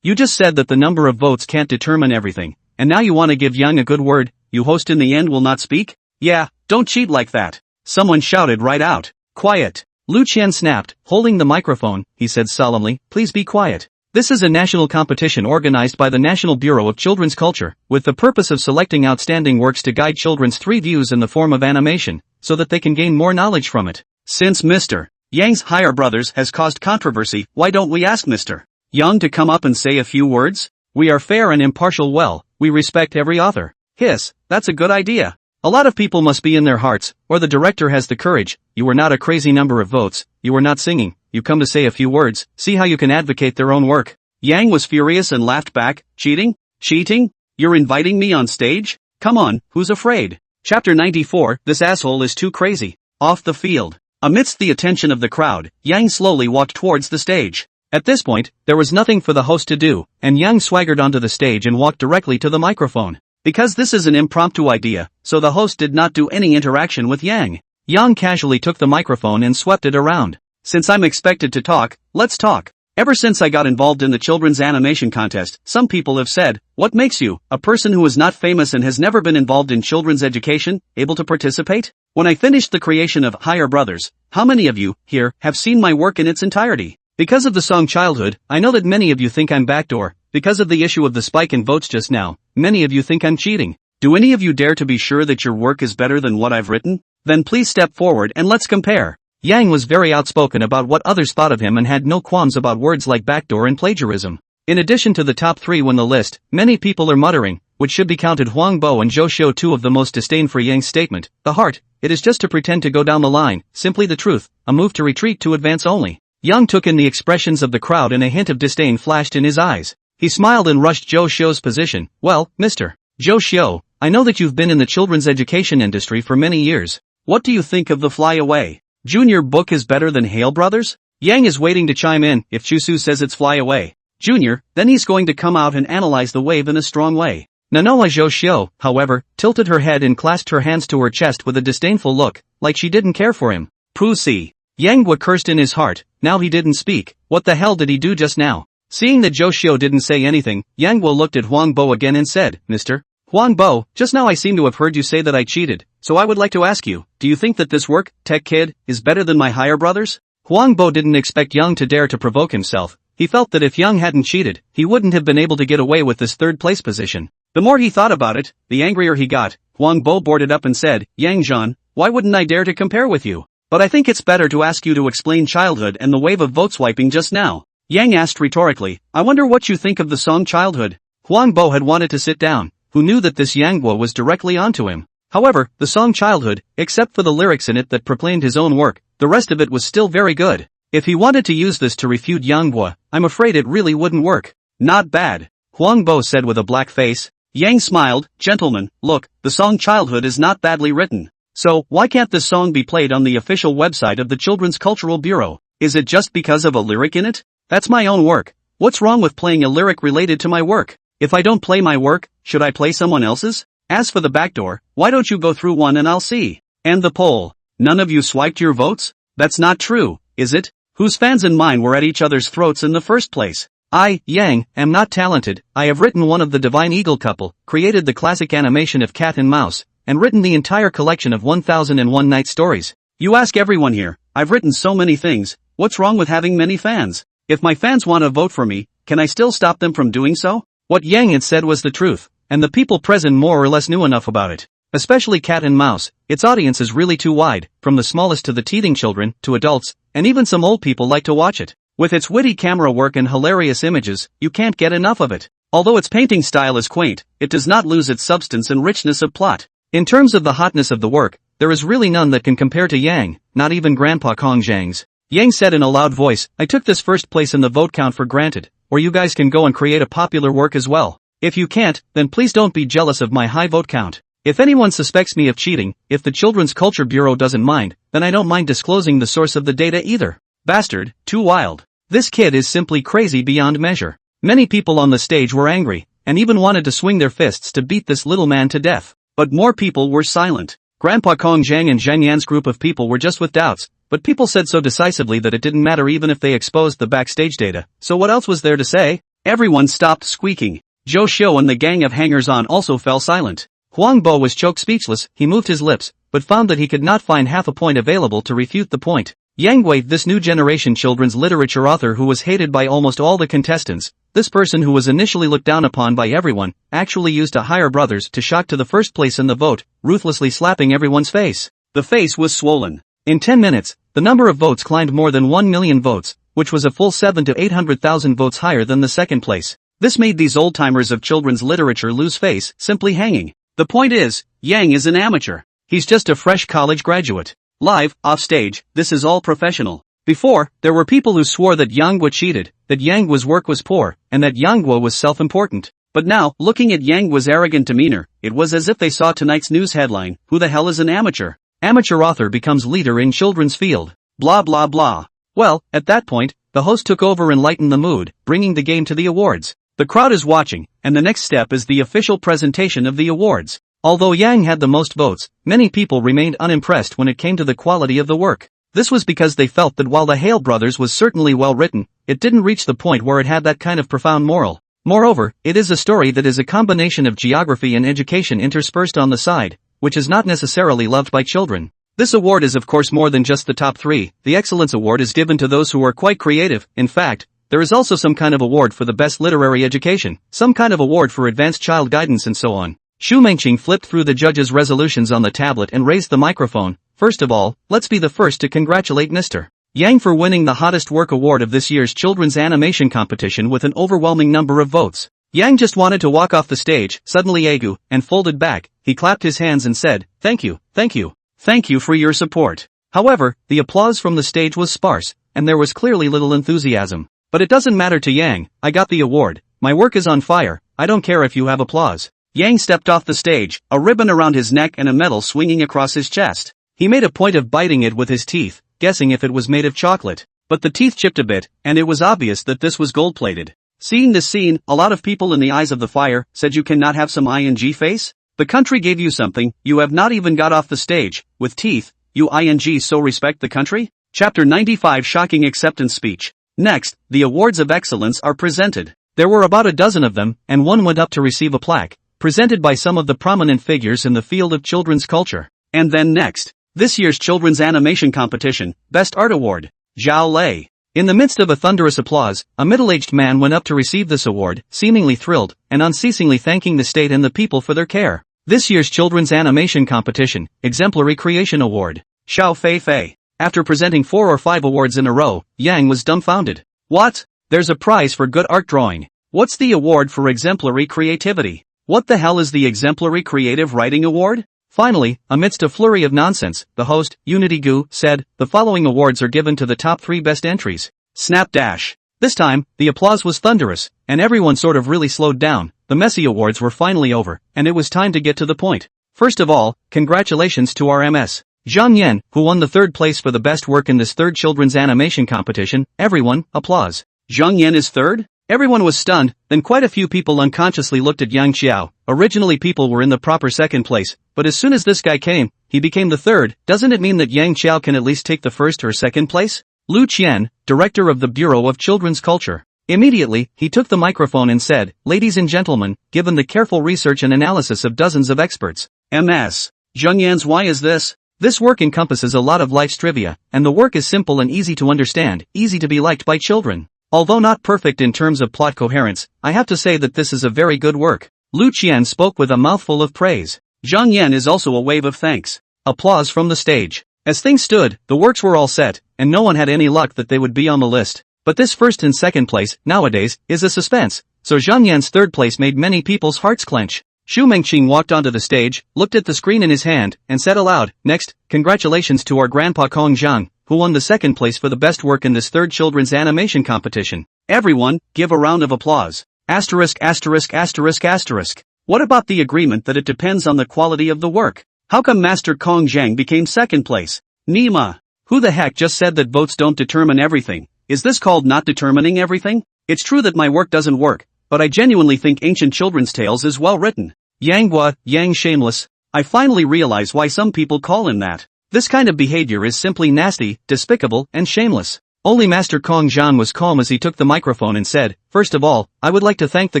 You just said that the number of votes can't determine everything, and now you want to give Yang a good word. You host in the end will not speak? Yeah, don't cheat like that. Someone shouted right out. Quiet. Lu Qian snapped, holding the microphone. He said solemnly, please be quiet. This is a national competition organized by the National Bureau of Children's Culture, with the purpose of selecting outstanding works to guide children's 3 views in the form of animation, so that they can gain more knowledge from it. Since Mr. Yang's higher brothers has caused controversy, why don't we ask Mr. Yang to come up and say a few words? We are fair and impartial. Well, we respect every author. Hiss, that's a good idea. A lot of people must be in their hearts, or the director has the courage. You were not a crazy number of votes, you were not singing, you come to say a few words, see how you can advocate their own work. Yang was furious and laughed back, cheating? Cheating? You're inviting me on stage? Come on, who's afraid? Chapter 94, This asshole is too crazy. Off the field. Amidst the attention of the crowd, Yang slowly walked towards the stage. At this point, there was nothing for the host to do, and Yang swaggered onto the stage and walked directly to the microphone. Because this is an impromptu idea, so the host did not do any interaction with Yang. Yang casually took the microphone and swept it around. Since I'm expected to talk, let's talk. Ever since I got involved in the children's animation contest, some people have said, what makes you, a person who is not famous and has never been involved in children's education, able to participate? When I finished the creation of Higher Brothers, how many of you, here, have seen my work in its entirety? Because of the song Childhood, I know that many of you think I'm backdoor. Because of the issue of the spike in votes just now, many of you think I'm cheating. Do any of you dare to be sure that your work is better than what I've written? Then please step forward and let's compare. Yang was very outspoken about what others thought of him and had no qualms about words like backdoor and plagiarism. In addition to the top 3 on the list, many people are muttering, which should be counted Huang Bo and Zhou Xiu, 2 of the most disdain for Yang's statement, the heart, it is just to pretend to go down the line, simply the truth, a move to retreat to advance only. Yang took in the expressions of the crowd and a hint of disdain flashed in his eyes. He smiled and rushed Zhou Xiu's position. Well, Mr. Zhou Xiu, I know that you've been in the children's education industry for many years. What do you think of the Fly Away Junior book is better than Hail Brothers? Yang is waiting to chime in. If Chusu says it's Fly Away Junior, then he's going to come out and analyze the wave in a strong way. Nanoa Zhou Xiu, however, tilted her head and clasped her hands to her chest with a disdainful look, like she didn't care for him. Pussy. Yang Gua cursed in his heart. Now he didn't speak. What the hell did he do just now? Seeing that Zhou Xiu didn't say anything, Yang Gua looked at Huang Bo again and said, Mr. Huang Bo, just now I seem to have heard you say that I cheated, so I would like to ask you, do you think that this work, Tech Kid, is better than my Higher Brothers? Huang Bo didn't expect Yang to dare to provoke himself. He felt that if Yang hadn't cheated, he wouldn't have been able to get away with this 3rd place position. The more he thought about it, the angrier he got. Huang Bo boarded up and said, Yang Zhan, why wouldn't I dare to compare with you? But I think it's better to ask you to explain Childhood and the wave of vote swiping just now. Yang asked rhetorically, I wonder what you think of the song Childhood. Huang Bo had wanted to sit down, who knew that this Yang Guo was directly onto him. However, the song Childhood, except for the lyrics in it that proclaimed his own work, the rest of it was still very good. If he wanted to use this to refute Yang Guo, I'm afraid it really wouldn't work. Not bad, Huang Bo said with a black face. Yang smiled, gentlemen, look, the song Childhood is not badly written. So, why can't this song be played on the official website of the Children's Cultural Bureau? Is it just because of a lyric in it? That's my own work. What's wrong with playing a lyric related to my work? If I don't play my work, should I play someone else's? As for the backdoor, why don't you go through one and I'll see? And the poll. None of you swiped your votes? That's not true, is it? Whose fans and mine were at each other's throats in the first place? I, Yang, am not talented. I have written one of the Divine Eagle couple, created the classic animation of Cat and Mouse, and written the entire collection of 1001 Night Stories. You ask everyone here, I've written so many things, what's wrong with having many fans? If my fans want to vote for me, can I still stop them from doing so? What Yang had said was the truth, and the people present more or less knew enough about it. Especially Cat and Mouse, its audience is really too wide, from the smallest to the teething children, to adults, and even some old people like to watch it. With its witty camera work and hilarious images, you can't get enough of it. Although its painting style is quaint, it does not lose its substance and richness of plot. In terms of the hotness of the work, there is really none that can compare to Yang, not even Grandpa Kong Zhang's. Yang said in a loud voice, I took this first place in the vote count for granted, or you guys can go and create a popular work as well. If you can't, then please don't be jealous of my high vote count. If anyone suspects me of cheating, if the Children's Culture Bureau doesn't mind, then I don't mind disclosing the source of the data either. Bastard, too wild. This kid is simply crazy beyond measure. Many people on the stage were angry, and even wanted to swing their fists to beat this little man to death. But more people were silent. Grandpa Kong Zhang and Zhang Yan's group of people were just with doubts, but people said so decisively that it didn't matter even if they exposed the backstage data, so what else was there to say? Everyone stopped squeaking. Zhou Xiu and the gang of hangers-on also fell silent. Huang Bo was choked speechless, he moved his lips, but found that he could not find half a point available to refute the point. Yang Gui, this new generation children's literature author who was hated by almost all the contestants, this person who was initially looked down upon by everyone, actually used a Higher Brothers to shock to the first place in the vote, ruthlessly slapping everyone's face. The face was swollen. In 10 minutes, the number of votes climbed more than 1 million votes, which was a full 700,000 to 800,000 votes higher than the second place. This made these old-timers of children's literature lose face, simply hanging. The point is, Yang is an amateur. He's just a fresh college graduate. Live, off stage, this is all professional. Before, there were people who swore that Yang Gua cheated, that Yang Gua's work was poor, and that Yang Gua was self-important. But now, looking at Yang Guo's arrogant demeanor, it was as if they saw tonight's news headline, "Who the hell is an amateur? Amateur author becomes leader in children's field. Blah blah blah." Well, at that point, the host took over and lightened the mood, bringing the game to the awards. The crowd is watching, and the next step is the official presentation of the awards. Although Yang had the most votes, many people remained unimpressed when it came to the quality of the work. This was because they felt that while the Hale Brothers was certainly well written, it didn't reach the point where it had that kind of profound moral. Moreover, it is a story that is a combination of geography and education interspersed on the side, which is not necessarily loved by children. This award is of course more than just the top 3. The Excellence Award is given to those who are quite creative. In fact, there is also some kind of award for the best literary education, some kind of award for advanced child guidance and so on. Xu Mengqing flipped through the judges' resolutions on the tablet and raised the microphone. First of all, let's be the first to congratulate Mr. Yang for winning the hottest work award of this year's children's animation competition with an overwhelming number of votes. Yang just wanted to walk off the stage, suddenly Agu, and folded back. He clapped his hands and said, "Thank you, thank you. Thank you for your support." However, the applause from the stage was sparse, and there was clearly little enthusiasm. But it doesn't matter to Yang, I got the award. My work is on fire, I don't care if you have applause. Yang stepped off the stage, a ribbon around his neck and a medal swinging across his chest. He made a point of biting it with his teeth, guessing if it was made of chocolate. But the teeth chipped a bit, and it was obvious that this was gold-plated. Seeing this scene, a lot of people in the eyes of the fire said, "You cannot have some ing face? The country gave you something, you have not even got off the stage, with teeth, you ing so respect the country?" Chapter 95 Shocking Acceptance Speech. Next, the awards of excellence are presented. There were about a dozen of them, and one went up to receive a plaque, presented by some of the prominent figures in the field of children's culture. And then next, this year's Children's Animation Competition, Best Art Award, Zhao Lei. In the midst of a thunderous applause, a middle-aged man went up to receive this award, seemingly thrilled, and unceasingly thanking the state and the people for their care. This year's Children's Animation Competition, Exemplary Creation Award, Xiao Fei Fei. After presenting 4 or 5 awards in a row, Yang was dumbfounded. What? There's a prize for good art drawing. What's the award for exemplary creativity? What the hell is the Exemplary Creative Writing Award? Finally, amidst a flurry of nonsense, the host, Unity Gu, said, "The following awards are given to the top 3 best entries." Snapdash. This time, the applause was thunderous, and everyone sort of really slowed down. The messy awards were finally over, and it was time to get to the point. First of all, congratulations to our MS. Zhang Yan, who won the 3rd place for the best work in this 3rd children's animation competition. Everyone, applause. Zhang Yan is 3rd? Everyone was stunned, then quite a few people unconsciously looked at Yang Xiao. Originally people were in the proper 2nd place, but as soon as this guy came, he became the 3rd. Doesn't it mean that Yang Xiao can at least take the 1st or 2nd place? Lu Qian, director of the Bureau of Children's Culture. Immediately, he took the microphone and said, "Ladies and gentlemen, given the careful research and analysis of dozens of experts, MS. Zhang Yan's why is this? This work encompasses a lot of life's trivia, and the work is simple and easy to understand, easy to be liked by children. Although not perfect in terms of plot coherence, I have to say that this is a very good work." Lu Qian spoke with a mouthful of praise. Zhang Yan is also a wave of thanks. Applause from the stage. As things stood, the works were all set, and no one had any luck that they would be on the list. But this 1st and 2nd place, nowadays, is a suspense, so Zhang Yan's 3rd place made many people's hearts clench. Xu Mengqing walked onto the stage, looked at the screen in his hand, and said aloud, "Next, congratulations to our grandpa Kong Zhang, who won the 2nd place for the best work in this 3rd children's animation competition." Everyone, give a round of applause. Asterisk asterisk asterisk asterisk. What about the agreement that it depends on the quality of the work? How come Master Kong Zhang became 2nd place? Nima. Who the heck just said that votes don't determine everything? Is this called not determining everything? It's true that my work doesn't work, but I genuinely think Ancient Children's Tales is well written. Yang Guo, Yang Shameless. I finally realize why some people call him that. This kind of behavior is simply nasty, despicable, and shameless. Only Master Kong Zhan was calm as he took the microphone and said, "First of all, I would like to thank the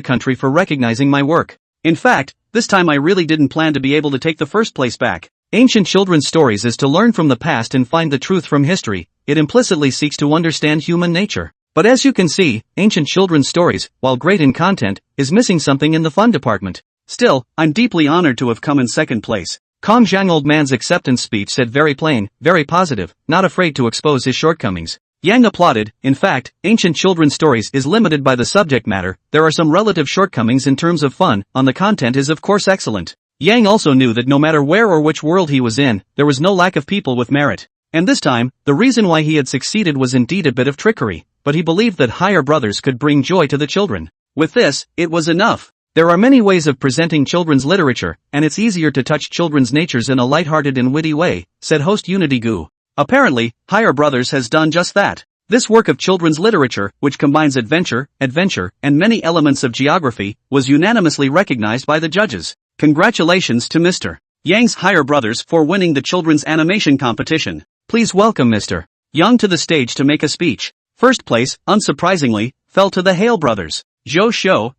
country for recognizing my work. In fact, this time I really didn't plan to be able to take the 1st place back. Ancient children's stories is to learn from the past and find the truth from history. It implicitly seeks to understand human nature. But as you can see, Ancient Children's Stories, while great in content, is missing something in the fun department. Still, I'm deeply honored to have come in 2nd place." Kong Zhang old man's acceptance speech said very plain, very positive, not afraid to expose his shortcomings. Yang applauded. In fact, Ancient Children's Stories is limited by the subject matter. There are some relative shortcomings in terms of fun, on the content is of course excellent. Yang also knew that no matter where or which world he was in, there was no lack of people with merit. And this time, the reason why he had succeeded was indeed a bit of trickery, but he believed that higher brothers could bring joy to the children. With this, it was enough. There are many ways of presenting children's literature, and it's easier to touch children's natures in a lighthearted and witty way, said host Unity Gu. Apparently, Higher Brothers has done just that. This work of children's literature, which combines adventure, and many elements of geography, was unanimously recognized by the judges. Congratulations to Mr. Yang's Higher Brothers for winning the children's animation competition. Please welcome Mr. Yang to the stage to make a speech. First place, unsurprisingly, fell to the Hale brothers. Zhou Shou,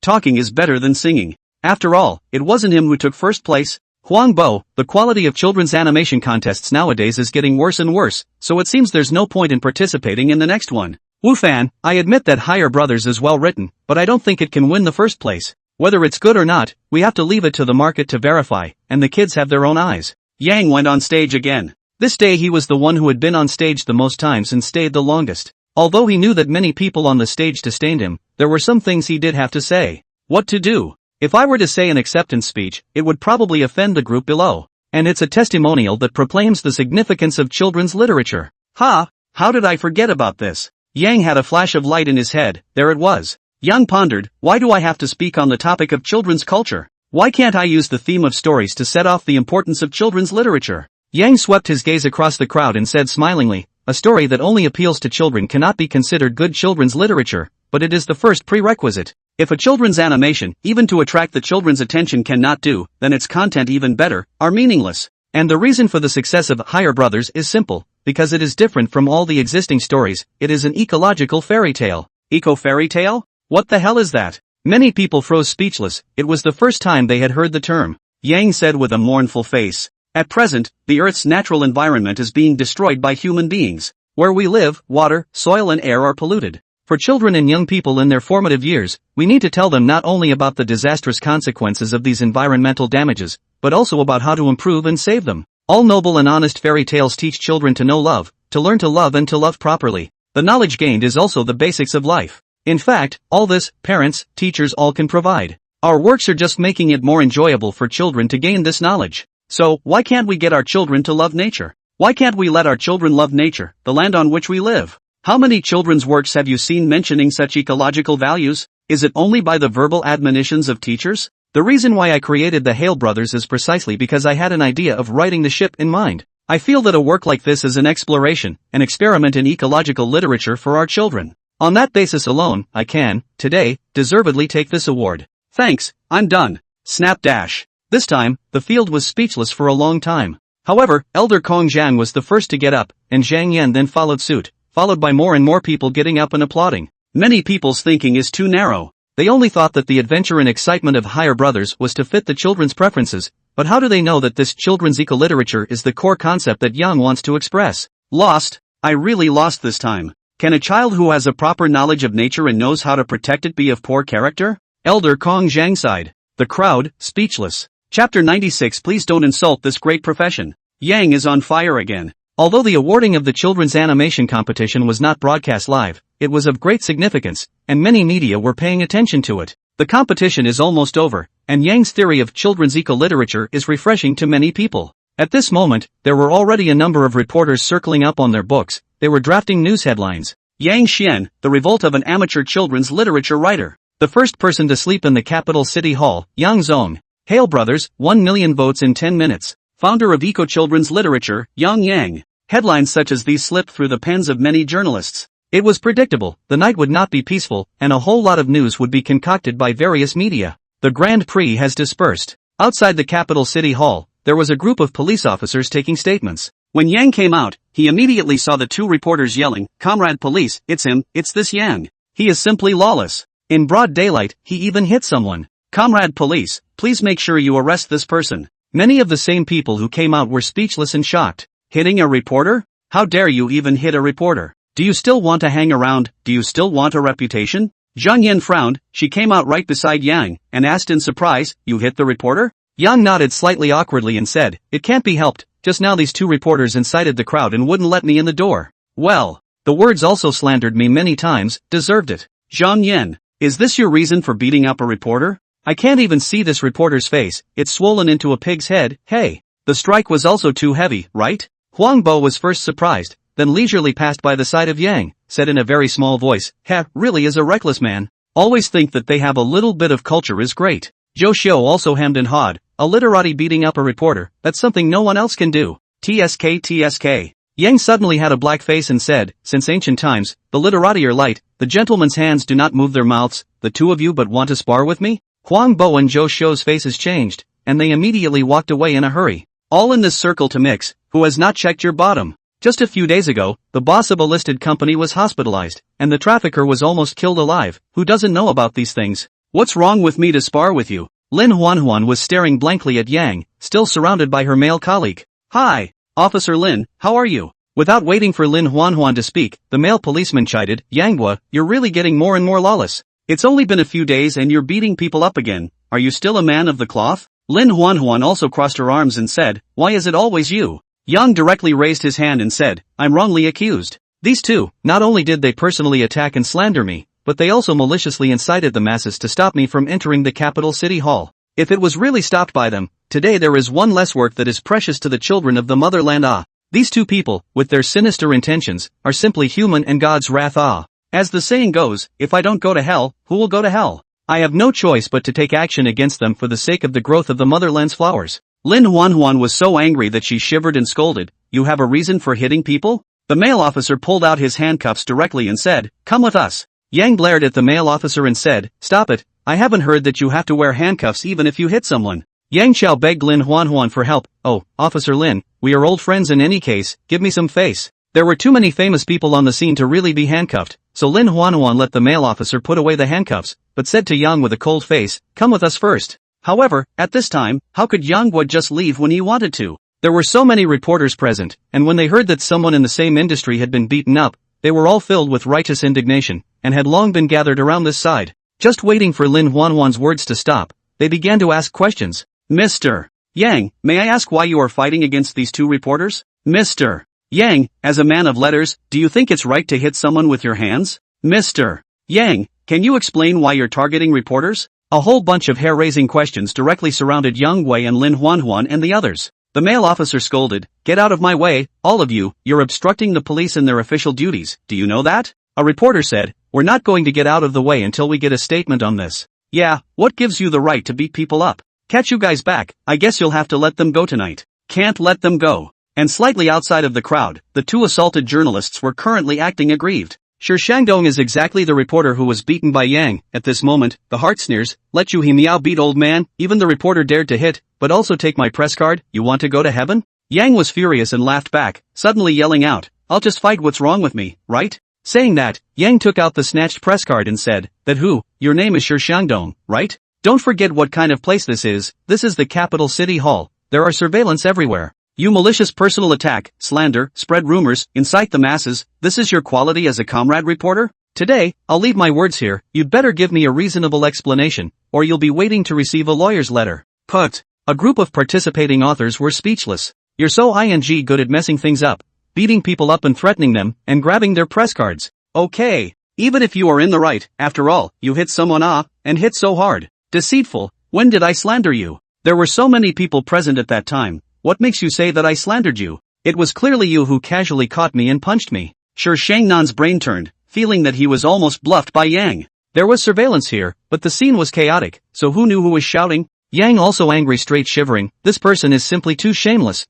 talking is better than singing. After all, it wasn't him who took first place. Huang Bo, the quality of children's animation contests nowadays is getting worse and worse, so it seems there's no point in participating in the next one. Wu Fan, I admit that Higher Brothers is well written, but I don't think it can win the first place. Whether it's good or not, we have to leave it to the market to verify, and the kids have their own eyes. Yang went on stage again. This day he was the one who had been on stage the most times and stayed the longest. Although he knew that many people on the stage disdained him, there were some things he did have to say. What to do? If I were to say an acceptance speech, it would probably offend the group below. And it's a testimonial that proclaims the significance of children's literature. How did I forget about this? Yang had a flash of light in his head, there it was. Yang pondered, why do I have to speak on the topic of children's culture? Why can't I use the theme of stories to set off the importance of children's literature? Yang swept his gaze across the crowd and said smilingly, a story that only appeals to children cannot be considered good children's literature, but it is the first prerequisite. If a children's animation, even to attract the children's attention cannot do, then its content even better, are meaningless. And the reason for the success of Higher Brothers is simple, because it is different from all the existing stories, it is an ecological fairy tale. Eco-fairy tale? What the hell is that? Many people froze speechless, it was the first time they had heard the term. Yang said with a mournful face. At present, the Earth's natural environment is being destroyed by human beings. Where we live, water, soil and air are polluted. For children and young people in their formative years, we need to tell them not only about the disastrous consequences of these environmental damages, but also about how to improve and save them. All noble and honest fairy tales teach children to know love, to learn to love and to love properly. The knowledge gained is also the basics of life. In fact, all this, parents, teachers all can provide. Our works are just making it more enjoyable for children to gain this knowledge. So, why can't we get our children to love nature? Why can't we let our children love nature, the land on which we live? How many children's works have you seen mentioning such ecological values? Is it only by the verbal admonitions of teachers? The reason why I created the Hale Brothers is precisely because I had an idea of righting the ship in mind. I feel that a work like this is an exploration, an experiment in ecological literature for our children. On that basis alone, I can, today, deservedly take this award. Thanks, I'm done. Snap dash. This time, the field was speechless for a long time. However, Elder Kong Zhang was the first to get up, and Zhang Yan then followed suit, followed by more and more people getting up and applauding. Many people's thinking is too narrow. They only thought that the adventure and excitement of Higher Brothers was to fit the children's preferences, but how do they know that this children's eco-literature is the core concept that Yang wants to express? Lost? I really lost this time. Can a child who has a proper knowledge of nature and knows how to protect it be of poor character? Elder Kong Zhang sighed. The crowd, speechless. Chapter 96. Please don't insult this great profession. Yang is on fire again. Although the awarding of the children's animation competition was not broadcast live, it was of great significance, and many media were paying attention to it. The competition is almost over, and Yang's theory of children's eco-literature is refreshing to many people. At this moment, there were already a number of reporters circling up on their books. They were drafting news headlines. Yang Xian, the revolt of an amateur children's literature writer. The first person to sleep in the capital city hall, Yang Zong. Hale Brothers, 1 million votes in 10 minutes. Founder of eco-children's literature, Yang Yang. Headlines such as these slipped through the pens of many journalists. It was predictable, the night would not be peaceful, and a whole lot of news would be concocted by various media. The Grand Prix has dispersed. Outside the capital city hall, there was a group of police officers taking statements. When Yang came out, he immediately saw the two reporters yelling, "Comrade police, it's him, it's this Yang. He is simply lawless." In broad daylight, he even hit someone. "Comrade police, please make sure you arrest this person." Many of the same people who came out were speechless and shocked. Hitting a reporter? How dare you even hit a reporter? Do you still want to hang around? Do you still want a reputation? Zhang Yan frowned. She came out right beside Yang, and asked in surprise, "You hit the reporter?" Yang nodded slightly awkwardly and said, "It can't be helped, just now these two reporters incited the crowd and wouldn't let me in the door." Well, the words also slandered me many times, deserved it. Zhang Yan, is this your reason for beating up a reporter? I can't even see this reporter's face, it's swollen into a pig's head. Hey, the strike was also too heavy, right? Huang Bo was first surprised, then leisurely passed by the side of Yang, said in a very small voice, "Heh, really is a reckless man." always think that they have a little bit of culture is great. Zhou Xiu also hemmed and hawed, a literati beating up a reporter, that's something no one else can do. TSK. Yang suddenly had a black face and said, since ancient times, the literati are light, the gentlemen's hands do not move their mouths, the two of you but want to spar with me? Huang Bo and Zhou Xiu's faces changed, and they immediately walked away in a hurry. All in this circle to mix, who has not checked your bottom? Just a few days ago, the boss of a listed company was hospitalized, and the trafficker was almost killed alive. Who doesn't know about these things? What's wrong with me to spar with you? Lin Huanhuan was staring blankly at Yang, still surrounded by her male colleague. Hi, Officer Lin, how are you? Without waiting for Lin Huanhuan to speak, the male policeman chided, Yanghua, you're really getting more and more lawless. It's only been a few days and you're beating people up again. Are you still a man of the cloth? Lin Huanhuan also crossed her arms and said, why is it always you? Yang directly raised his hand and said, I'm wrongly accused. These two, not only did they personally attack and slander me, but they also maliciously incited the masses to stop me from entering the capital city hall. If it was really stopped by them, today there is one less work that is precious to the children of the motherland. These two people, with their sinister intentions, are simply human and God's wrath. As the saying goes, if I don't go to hell, who will go to hell? I have no choice but to take action against them for the sake of the growth of the motherland's flowers. Lin Huanhuan was so angry that she shivered and scolded, you have a reason for hitting people? The male officer pulled out his handcuffs directly and said, come with us. Yang glared at the male officer and said, stop it, I haven't heard that you have to wear handcuffs even if you hit someone. Yang Xiao begged Lin Huanhuan for help. Oh, Officer Lin, we are old friends in any case, give me some face. There were too many famous people on the scene to really be handcuffed, so Lin Huanhuan let the male officer put away the handcuffs, but said to Yang with a cold face, come with us first. However, at this time, how could Yanghua just leave when he wanted to? There were so many reporters present, and when they heard that someone in the same industry had been beaten up, they were all filled with righteous indignation, and had long been gathered around this side. Just waiting for Lin Huanhuan's words to stop, they began to ask questions. Mr. Yang, may I ask why you are fighting against these two reporters? Mr. Yang, as a man of letters, do you think it's right to hit someone with your hands? Mr. Yang, can you explain why you're targeting reporters? A whole bunch of hair-raising questions directly surrounded Yang Wei and Lin Huanhuan and the others. The male officer scolded, get out of my way, all of you, you're obstructing the police in their official duties, do you know that? A reporter said, we're not going to get out of the way until we get a statement on this. Yeah, what gives you the right to beat people up? Catch you guys back, I guess you'll have to let them go tonight. Can't let them go. And slightly outside of the crowd, the two assaulted journalists were currently acting aggrieved. Shi Shangdong is exactly the reporter who was beaten by Yang. At this moment, the heart sneers, let you he meow beat old man, even the reporter dared to hit, but also take my press card, you want to go to heaven? Yang was furious and laughed back, suddenly yelling out, I'll just fight what's wrong with me, right? Saying that, Yang took out the snatched press card and said, that who, your name is Shi Shangdong, right? Don't forget what kind of place this is the capital city hall, there are surveillance everywhere. You malicious personal attack, slander, spread rumors, incite the masses, this is your quality as a comrade reporter? Today, I'll leave my words here, you'd better give me a reasonable explanation, or you'll be waiting to receive a lawyer's letter. Put. A group of participating authors were speechless. You're so good at messing things up, beating people up and threatening them, and grabbing their press cards. Okay. Even if you are in the right, after all, you hit someone and hit so hard. Deceitful, when did I slander you? There were so many people present at that time, what makes you say that I slandered you? It was clearly you who casually caught me and punched me. Shi Shangnan's brain turned, feeling that he was almost bluffed by Yang. There was surveillance here, but the scene was chaotic, so who knew who was shouting? Yang also angry straight shivering, this person is simply too shameless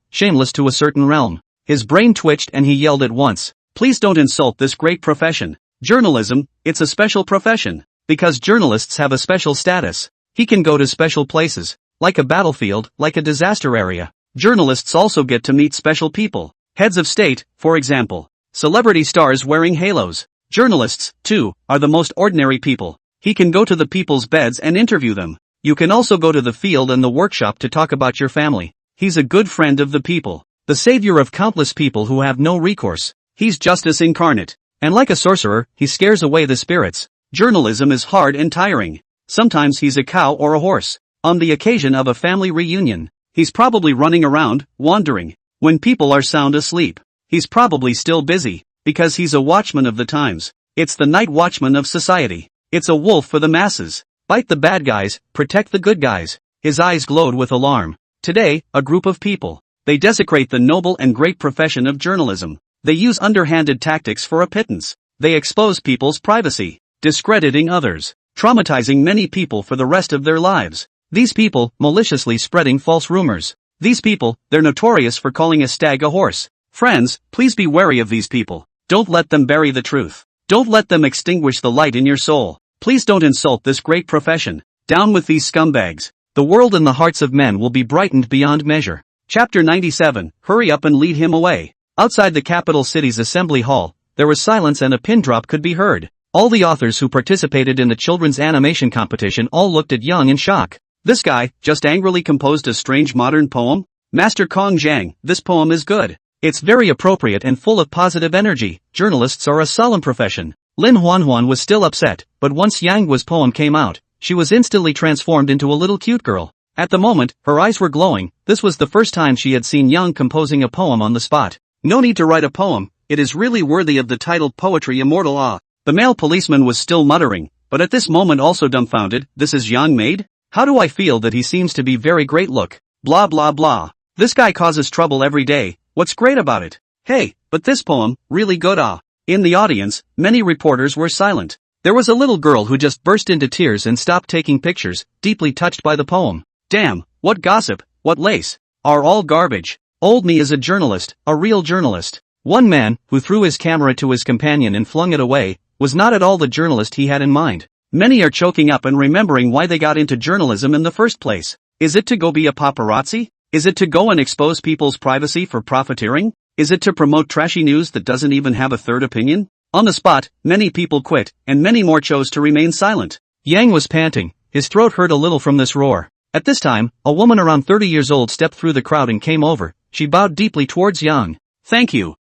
to a certain realm. His brain twitched and he yelled at once, please don't insult this great profession. Journalism, it's a special profession. Because journalists have a special status. He can go to special places, like a battlefield, like a disaster area. Journalists also get to meet special people. Heads of state, for example. Celebrity stars wearing halos. Journalists, too, are the most ordinary people. He can go to the people's beds and interview them. You can also go to the field and the workshop to talk about your family. He's a good friend of the people. The savior of countless people who have no recourse. He's justice incarnate. And like a sorcerer, he scares away the spirits. Journalism is hard and tiring. Sometimes he's a cow or a horse. On the occasion of a family reunion, he's probably running around, wandering. When people are sound asleep, he's probably still busy, because he's a watchman of the times. It's the night watchman of society. It's a wolf for the masses. Bite the bad guys, protect the good guys. His eyes glowed with alarm. Today, a group of people. They desecrate the noble and great profession of journalism. They use underhanded tactics for a pittance. They expose people's privacy. Discrediting others. traumatizing many people for the rest of their lives. These people, maliciously spreading false rumors. These people, they're notorious for calling a stag a horse. Friends, please be wary of these people. Don't let them bury the truth. Don't let them extinguish the light in your soul. Please don't insult this great profession. Down with these scumbags. The world and the hearts of men will be brightened beyond measure. Chapter 97, Hurry up and lead him away. Outside the capital city's assembly hall, there was silence and a pin drop could be heard. All the authors who participated in the children's animation competition all looked at Yang in shock. This guy, just angrily composed a strange modern poem? Master Kong Zhang, this poem is good. It's very appropriate and full of positive energy. Journalists are a solemn profession. Lin Huanhuan was still upset, but once Yang's poem came out, she was instantly transformed into a little cute girl. At the moment, her eyes were glowing. This was the first time she had seen Yang composing a poem on the spot. No need to write a poem, it is really worthy of the title Poetry Immortal. Ah. The male policeman was still muttering, but at this moment also dumbfounded. This is Yang made? How do I feel that he seems to be very great look? Blah blah blah. This guy causes trouble every day. What's great about it? Hey, but this poem, really good. Ah. In the audience, many reporters were silent. There was a little girl who just burst into tears and stopped taking pictures, deeply touched by the poem. Damn, what gossip, what lace. Are all garbage. Old me is a journalist, a real journalist. One man, who threw his camera to his companion and flung it away, was not at all the journalist he had in mind. Many are choking up and remembering why they got into journalism in the first place. Is it to go be a paparazzi? Is it to go and expose people's privacy for profiteering? Is it to promote trashy news that doesn't even have a third opinion? On the spot, many people quit, and many more chose to remain silent. Yang was panting, his throat hurt a little from this roar. At this time, a woman around 30 years old stepped through the crowd and came over. She bowed deeply towards Yang. Thank you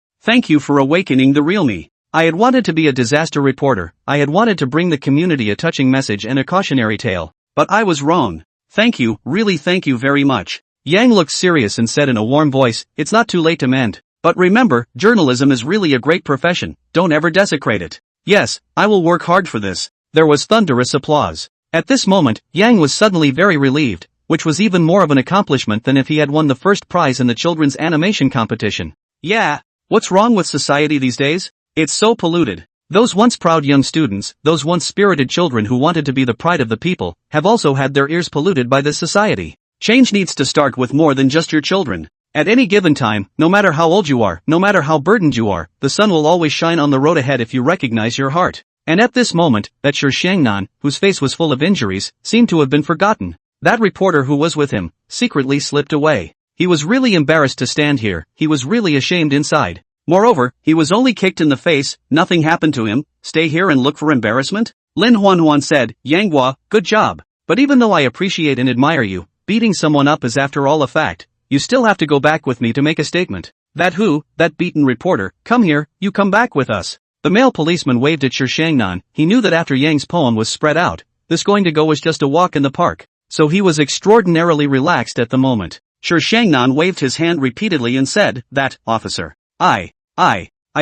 for awakening the real me. I had wanted to be a disaster reporter, I had wanted to bring the community a touching message and a cautionary tale. But I was wrong. Thank you, really thank you very much. Yang looked serious and said in a warm voice, it's not too late to mend. But remember, journalism is really a great profession, don't ever desecrate it. Yes, I will work hard for this. There was thunderous applause. At this moment, Yang was suddenly very relieved, which was even more of an accomplishment than if he had won the first prize in the children's animation competition. Yeah, what's wrong with society these days? It's so polluted. Those once proud young students, those once spirited children who wanted to be the pride of the people, have also had their ears polluted by this society. Change needs to start with more than just your children. At any given time, no matter how old you are, no matter how burdened you are, the sun will always shine on the road ahead if you recognize your heart. And at this moment, that Shi Shangnan, whose face was full of injuries, seemed to have been forgotten. That reporter who was with him, secretly slipped away. He was really embarrassed to stand here, he was really ashamed inside. Moreover, he was only kicked in the face, nothing happened to him. Stay here and look for embarrassment? Lin Huanhuan said, Yang Hua, good job. But even though I appreciate and admire you, beating someone up is after all a fact. You still have to go back with me to make a statement. That beaten reporter, come here, you come back with us. The male policeman waved at Shi Shangnan. He knew that after Yang's poem was spread out, this going to go was just a walk in the park. So he was extraordinarily relaxed at the moment. Shi Shangnan waved his hand repeatedly and said, that, officer. I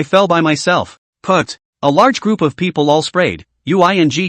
fell by myself. Put. A large group of people all sprayed. You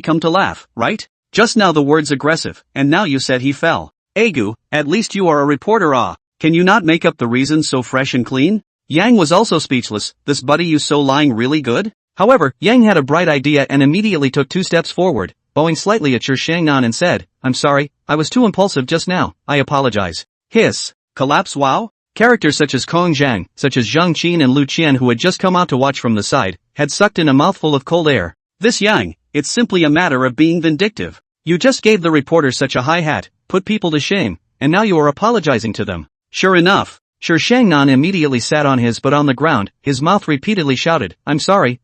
come to laugh, right? Just now the words aggressive, and now you said he fell. Agu, at least you are a reporter. Ah. Can you not make up the reasons so fresh and clean? Yang was also speechless. This buddy you so lying really good? However, Yang had a bright idea and immediately took 2 steps forward, bowing slightly at Shi Shangnan and said, I'm sorry, I was too impulsive just now, I apologize. Hiss. Collapse. Wow? Characters such as Kong Zhang, such as Zhang Qin and Lu Qian who had just come out to watch from the side, had sucked in a mouthful of cold air. This Yang, it's simply a matter of being vindictive. You just gave the reporter such a high hat, put people to shame, and now you are apologizing to them. Sure enough, Shi Shangnan immediately sat on his butt on the ground, his mouth repeatedly shouted, I'm sorry.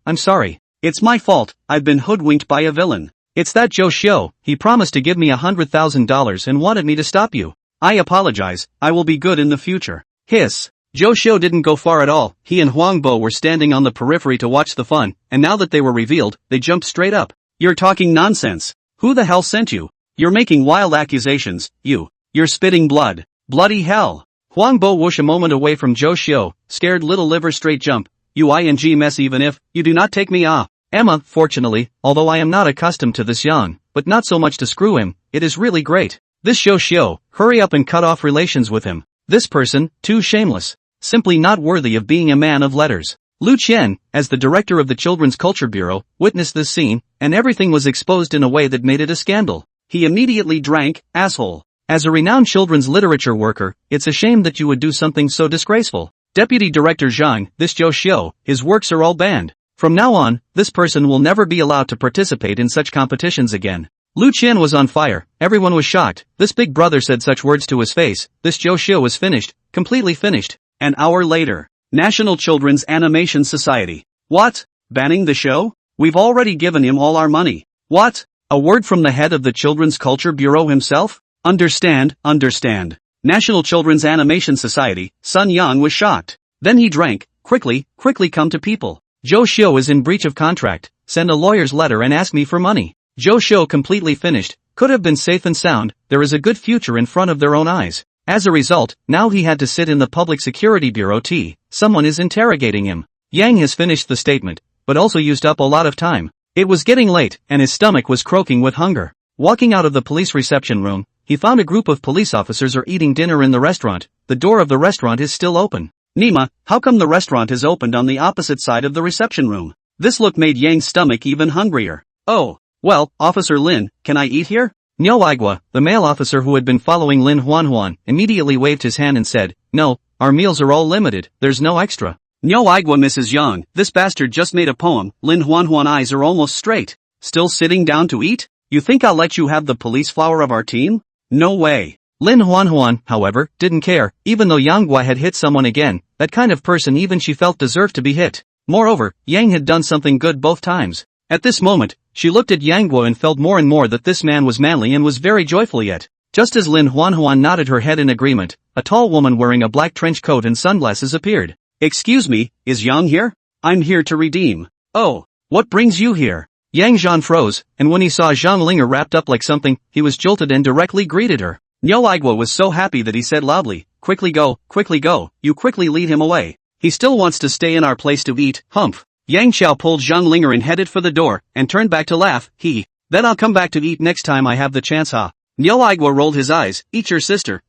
It's my fault, I've been hoodwinked by a villain. It's that Zhou Xiu, he promised to give me $100,000 and wanted me to stop you. I apologize, I will be good in the future. Hiss. Zhou Xiu didn't go far at all, he and Huang Bo were standing on the periphery to watch the fun, and now that they were revealed, they jumped straight up. You're talking nonsense. Who the hell sent you? You're making wild accusations, you're spitting blood. Bloody hell. Huang Bo whoosh a moment away from Zhou Xiu, scared little liver straight jump. You mess even if you do not take me. Emma, fortunately, although I am not accustomed to this Yang, but not so much to screw him, it is really great. This Zhou Xiu, hurry up and cut off relations with him. This person, too shameless. Simply not worthy of being a man of letters. Lu Qian, as the director of the Children's Culture Bureau, witnessed this scene, and everything was exposed in a way that made it a scandal. He immediately drank, asshole. As a renowned children's literature worker, it's a shame that you would do something so disgraceful. Deputy Director Zhang, this Zhou Xiu, his works are all banned. From now on, this person will never be allowed to participate in such competitions again. Lu Qian was on fire, everyone was shocked, this big brother said such words to his face, this Zhou Xiu was finished, completely finished. An hour later, National Children's Animation Society. What? Banning the show? We've already given him all our money. What? A word from the head of the Children's Culture Bureau himself? Understand. National Children's Animation Society, Sun Yang was shocked. Then he drank, quickly come to people. Zhou Xiu is in breach of contract, send a lawyer's letter and ask me for money. Zhou Xiu completely finished, could have been safe and sound, there is a good future in front of their own eyes. As a result, now he had to sit in the Public Security Bureau someone is interrogating him. Yang has finished the statement, but also used up a lot of time. It was getting late, and his stomach was croaking with hunger. Walking out of the police reception room, he found a group of police officers are eating dinner in the restaurant. The door of the restaurant is still open. Nima, how come the restaurant is opened on the opposite side of the reception room? This look made Yang's stomach even hungrier. Oh. Well, Officer Lin, can I eat here? Niu Aigua, the male officer who had been following Lin Huanhuan, immediately waved his hand and said, no, our meals are all limited, there's no extra. Niu Aigua Mrs. Yang, this bastard just made a poem, Lin Huanhuan eyes are almost straight. Still sitting down to eat? You think I'll let you have the police flower of our team? No way. Lin Huanhuan, however, didn't care, even though Yang Gua had hit someone again, that kind of person even she felt deserved to be hit. Moreover, Yang had done something good both times. At this moment, she looked at Yang Guo and felt more and more that this man was manly and was very joyful yet. Just as Lin Huanhuan nodded her head in agreement, a tall woman wearing a black trench coat and sunglasses appeared. Excuse me, is Yang here? I'm here to redeem. Oh, what brings you here? Yang Zhan froze, and when he saw Zhang Linger wrapped up like something, he was jolted and directly greeted her. Niu Aigua was so happy that he said loudly, quickly go, you quickly lead him away. He still wants to stay in our place to eat, humph. Yang Xiao pulled Zhang Linger and headed for the door, and turned back to laugh, then I'll come back to eat next time I have the chance ha. Niu Aigua rolled his eyes, eat your sister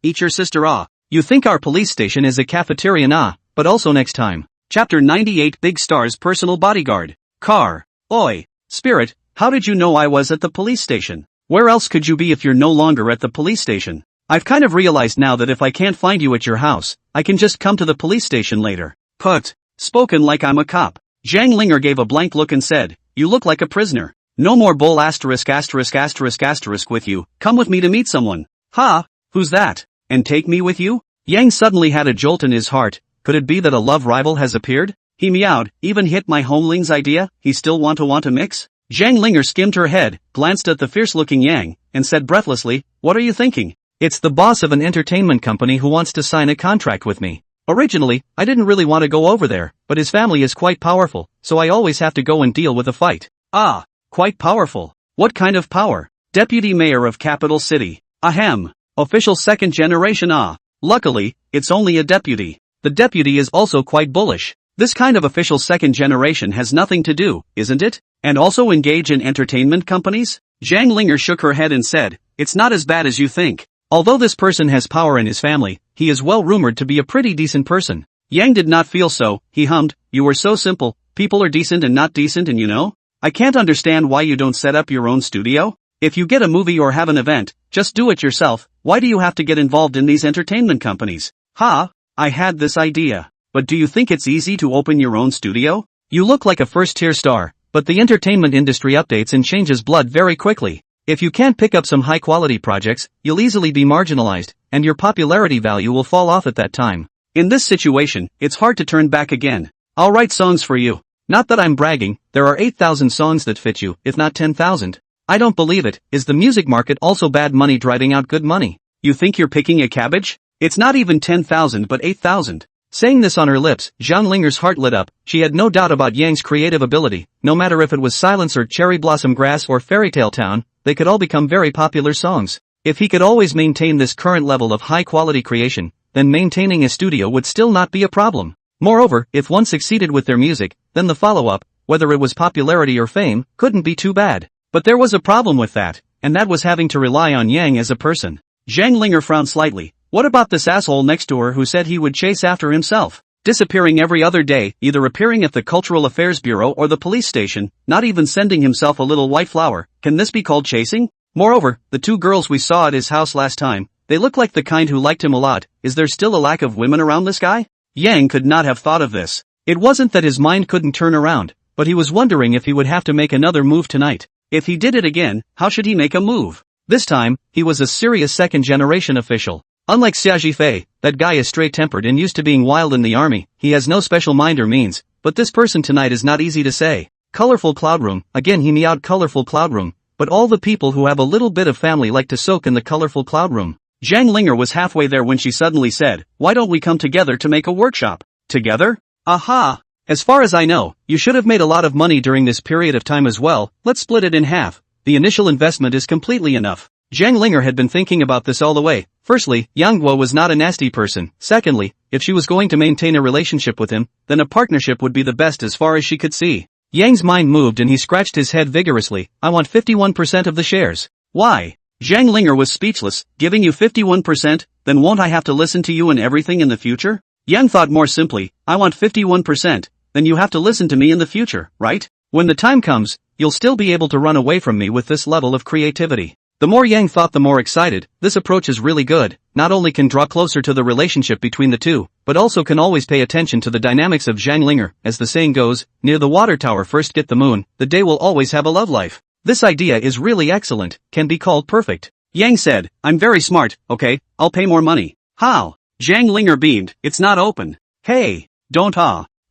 ah. You think our police station is a cafeteria nah, but also next time. Chapter 98 Big Star's Personal Bodyguard. Car. Oi. Spirit, how did you know I was at the police station? Where else could you be if you're no longer at the police station? I've kind of realized now that if I can't find you at your house, I can just come to the police station later. Put. Spoken like I'm a cop. Zhang Linger gave a blank look and said, you look like a prisoner. No more bull asterisk with you, come with me to meet someone. Ha, who's that? And take me with you? Yang suddenly had a jolt in his heart, could it be that a love rival has appeared? He meowed, even hit my homeling's idea, he still want to mix? Zhang Linger skimmed her head, glanced at the fierce-looking Yang, and said breathlessly, what are you thinking? It's the boss of an entertainment company who wants to sign a contract with me. Originally, I didn't really want to go over there, but his family is quite powerful, so I always have to go and deal with a fight. Ah, quite powerful. What kind of power? Deputy Mayor of Capital City. Ahem. Official second generation ah. Luckily, it's only a deputy. The deputy is also quite bullish. This kind of official second generation has nothing to do, isn't it? And also engage in entertainment companies? Zhang Linger shook her head and said, it's not as bad as you think. Although this person has power in his family, he is well rumored to be a pretty decent person. Yang did not feel so, he hummed, you were so simple, people are decent and not decent and you know? I can't understand why you don't set up your own studio? If you get a movie or have an event, just do it yourself, why do you have to get involved in these entertainment companies? Ha, I had this idea. But do you think it's easy to open your own studio? You look like a first-tier star, but the entertainment industry updates and changes blood very quickly. If you can't pick up some high-quality projects, you'll easily be marginalized, and your popularity value will fall off at that time. In this situation, it's hard to turn back again. I'll write songs for you. Not that I'm bragging, there are 8,000 songs that fit you, if not 10,000. I don't believe it, is the music market also bad money driving out good money? You think you're picking a cabbage? It's not even 10,000 but 8,000. Saying this on her lips, Zhang Linger's heart lit up, she had no doubt about Yang's creative ability, no matter if it was Silence or Cherry Blossom Grass or Fairytale Town, they could all become very popular songs. If he could always maintain this current level of high-quality creation, then maintaining a studio would still not be a problem. Moreover, if one succeeded with their music, then the follow-up, whether it was popularity or fame, couldn't be too bad. But there was a problem with that, and that was having to rely on Yang as a person. Zhang Linger frowned slightly. What about this asshole next door who said he would chase after himself? disappearing every other day, either appearing at the Cultural Affairs Bureau or the police station, not even sending himself a little white flower. Can this be called chasing? Moreover, the two girls we saw at his house last time, they look like the kind who liked him a lot. Is there still a lack of women around this guy? Yang could not have thought of this. It wasn't that his mind couldn't turn around, but he was wondering if he would have to make another move tonight. If he did it again, how should he make a move? This time, he was a serious second-generation official. Unlike Xia Zhifei, that guy is straight-tempered and used to being wild in the army. He has no special mind or means, but this person tonight is not easy to say. Colorful cloud room, again he meowed colorful cloud room, but all the people who have a little bit of family like to soak in the colorful cloud room. Zhang Linger was halfway there when she suddenly said, "Why don't we come together to make a workshop?" Together? Aha! As far as I know, you should have made a lot of money during this period of time as well. Let's split it in half. The initial investment is completely enough. Zhang Linger had been thinking about this all the way. Firstly, Yang Guo was not a nasty person. Secondly, if she was going to maintain a relationship with him, then a partnership would be the best as far as she could see. Yang's mind moved and he scratched his head vigorously. I want 51% of the shares. Why? Zhang Linger was speechless. Giving you 51%, then won't I have to listen to you in everything in the future? Yang thought more simply, I want 51%, then you have to listen to me in the future, right? When the time comes, you'll still be able to run away from me with this level of creativity. The more Yang thought, the more excited. This approach is really good. Not only can draw closer to the relationship between the two, but also can always pay attention to the dynamics of Zhang Linger. As the saying goes, near the water tower first get the moon, the day will always have a love life. This idea is really excellent, can be called perfect. Yang said, I'm very smart, okay, I'll pay more money. How? Zhang Linger beamed, it's not open. Hey, don't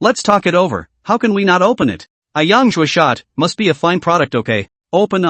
let's talk it over. How can we not open it? A Yangzhou shot, must be a fine product, okay? Open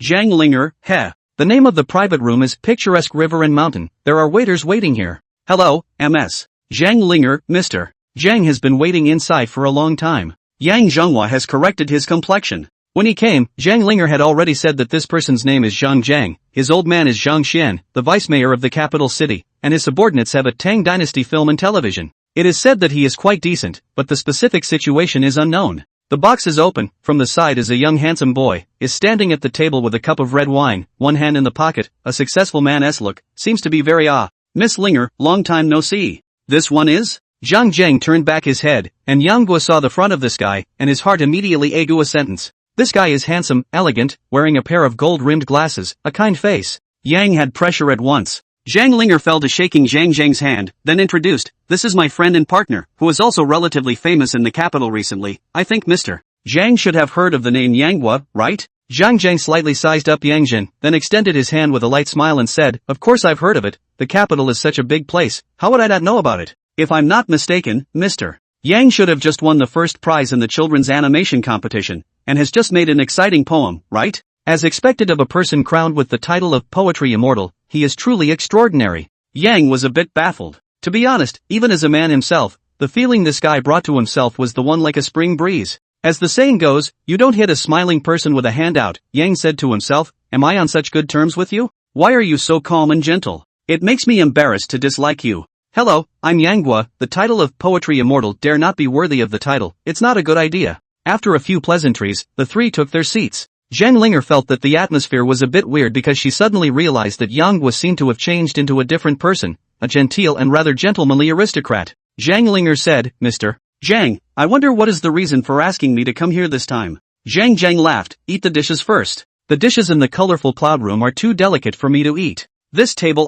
Zhang Linger, heh. The name of the private room is Picturesque River and Mountain. There are waiters waiting here. Hello, MS. Zhang Linger, Mr. Zhang has been waiting inside for a long time. Yang Zhenghua has corrected his complexion. When he came, Zhang Linger had already said that this person's name is Zhang Zhang, his old man is Zhang Xian, the vice mayor of the capital city, and his subordinates have a Tang Dynasty film and television. It is said that he is quite decent, but the specific situation is unknown. The box is open. From the side is a young handsome boy, is standing at the table with a cup of red wine, one hand in the pocket, a successful man's look, seems to be very Miss Linger, long time no see. This one is? Zhang Zhang turned back his head, and Yang Guo saw the front of this guy, and his heart immediately egu a sentence. This guy is handsome, elegant, wearing a pair of gold-rimmed glasses, a kind face. Yang had pressure at once. Zhang Linger fell to shaking Zhang Zhang's hand, then introduced, this is my friend and partner, who is also relatively famous in the capital recently. I think Mr. Zhang should have heard of the name Yang Guo, right? Zhang Zhang slightly sized up Yang Zhen, then extended his hand with a light smile and said, of course I've heard of it, the capital is such a big place, how would I not know about it? If I'm not mistaken, Mr. Yang should have just won the first prize in the children's animation competition, and has just made an exciting poem, right? As expected of a person crowned with the title of Poetry Immortal, he is truly extraordinary. Yang was a bit baffled. To be honest, even as a man himself, the feeling this guy brought to himself was the one like a spring breeze. As the saying goes, you don't hit a smiling person with a hand out. Yang said to himself, am I on such good terms with you? Why are you so calm and gentle? It makes me embarrassed to dislike you. Hello, I'm Yang Guo. The title of Poetry Immortal dare not be worthy of the title. It's not a good idea. After a few pleasantries, the three took their seats. Zhang Linger felt that the atmosphere was a bit weird because she suddenly realized that Yang was seen to have changed into a different person, a genteel and rather gentlemanly aristocrat. Zhang Linger said, Mr. Zhang, I wonder what is the reason for asking me to come here this time. Zhang Zhang laughed, eat the dishes first. The dishes in the colorful cloud room are too delicate for me to eat. This table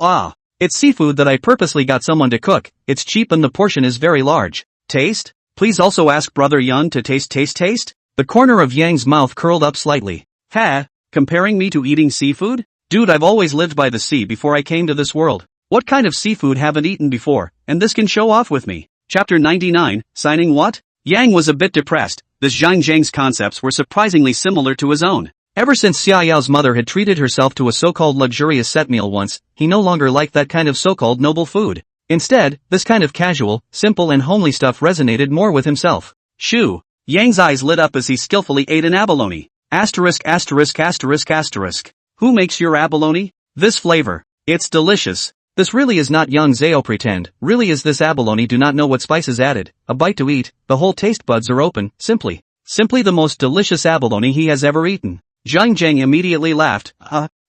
it's seafood that I purposely got someone to cook, it's cheap and the portion is very large. Taste? Please also ask Brother Yan to taste. The corner of Yang's mouth curled up slightly. Comparing me to eating seafood? Dude, I've always lived by the sea before I came to this world. What kind of seafood haven't eaten before, and this can show off with me? Chapter 99, signing what? Yang was a bit depressed. This Zhang Zhang's concepts were surprisingly similar to his own. Ever since Xia Yao's mother had treated herself to a so-called luxurious set meal once, he no longer liked that kind of so-called noble food. Instead, this kind of casual, simple and homely stuff resonated more with himself. Shoo! Yang's eyes lit up as he skillfully ate an abalone. Asterisk. Who makes your abalone? This flavor. It's delicious. This really is not young Zhao pretend, really is this abalone do not know what spices added, a bite to eat, the whole taste buds are open, simply the most delicious abalone he has ever eaten. Zhang Zhang immediately laughed,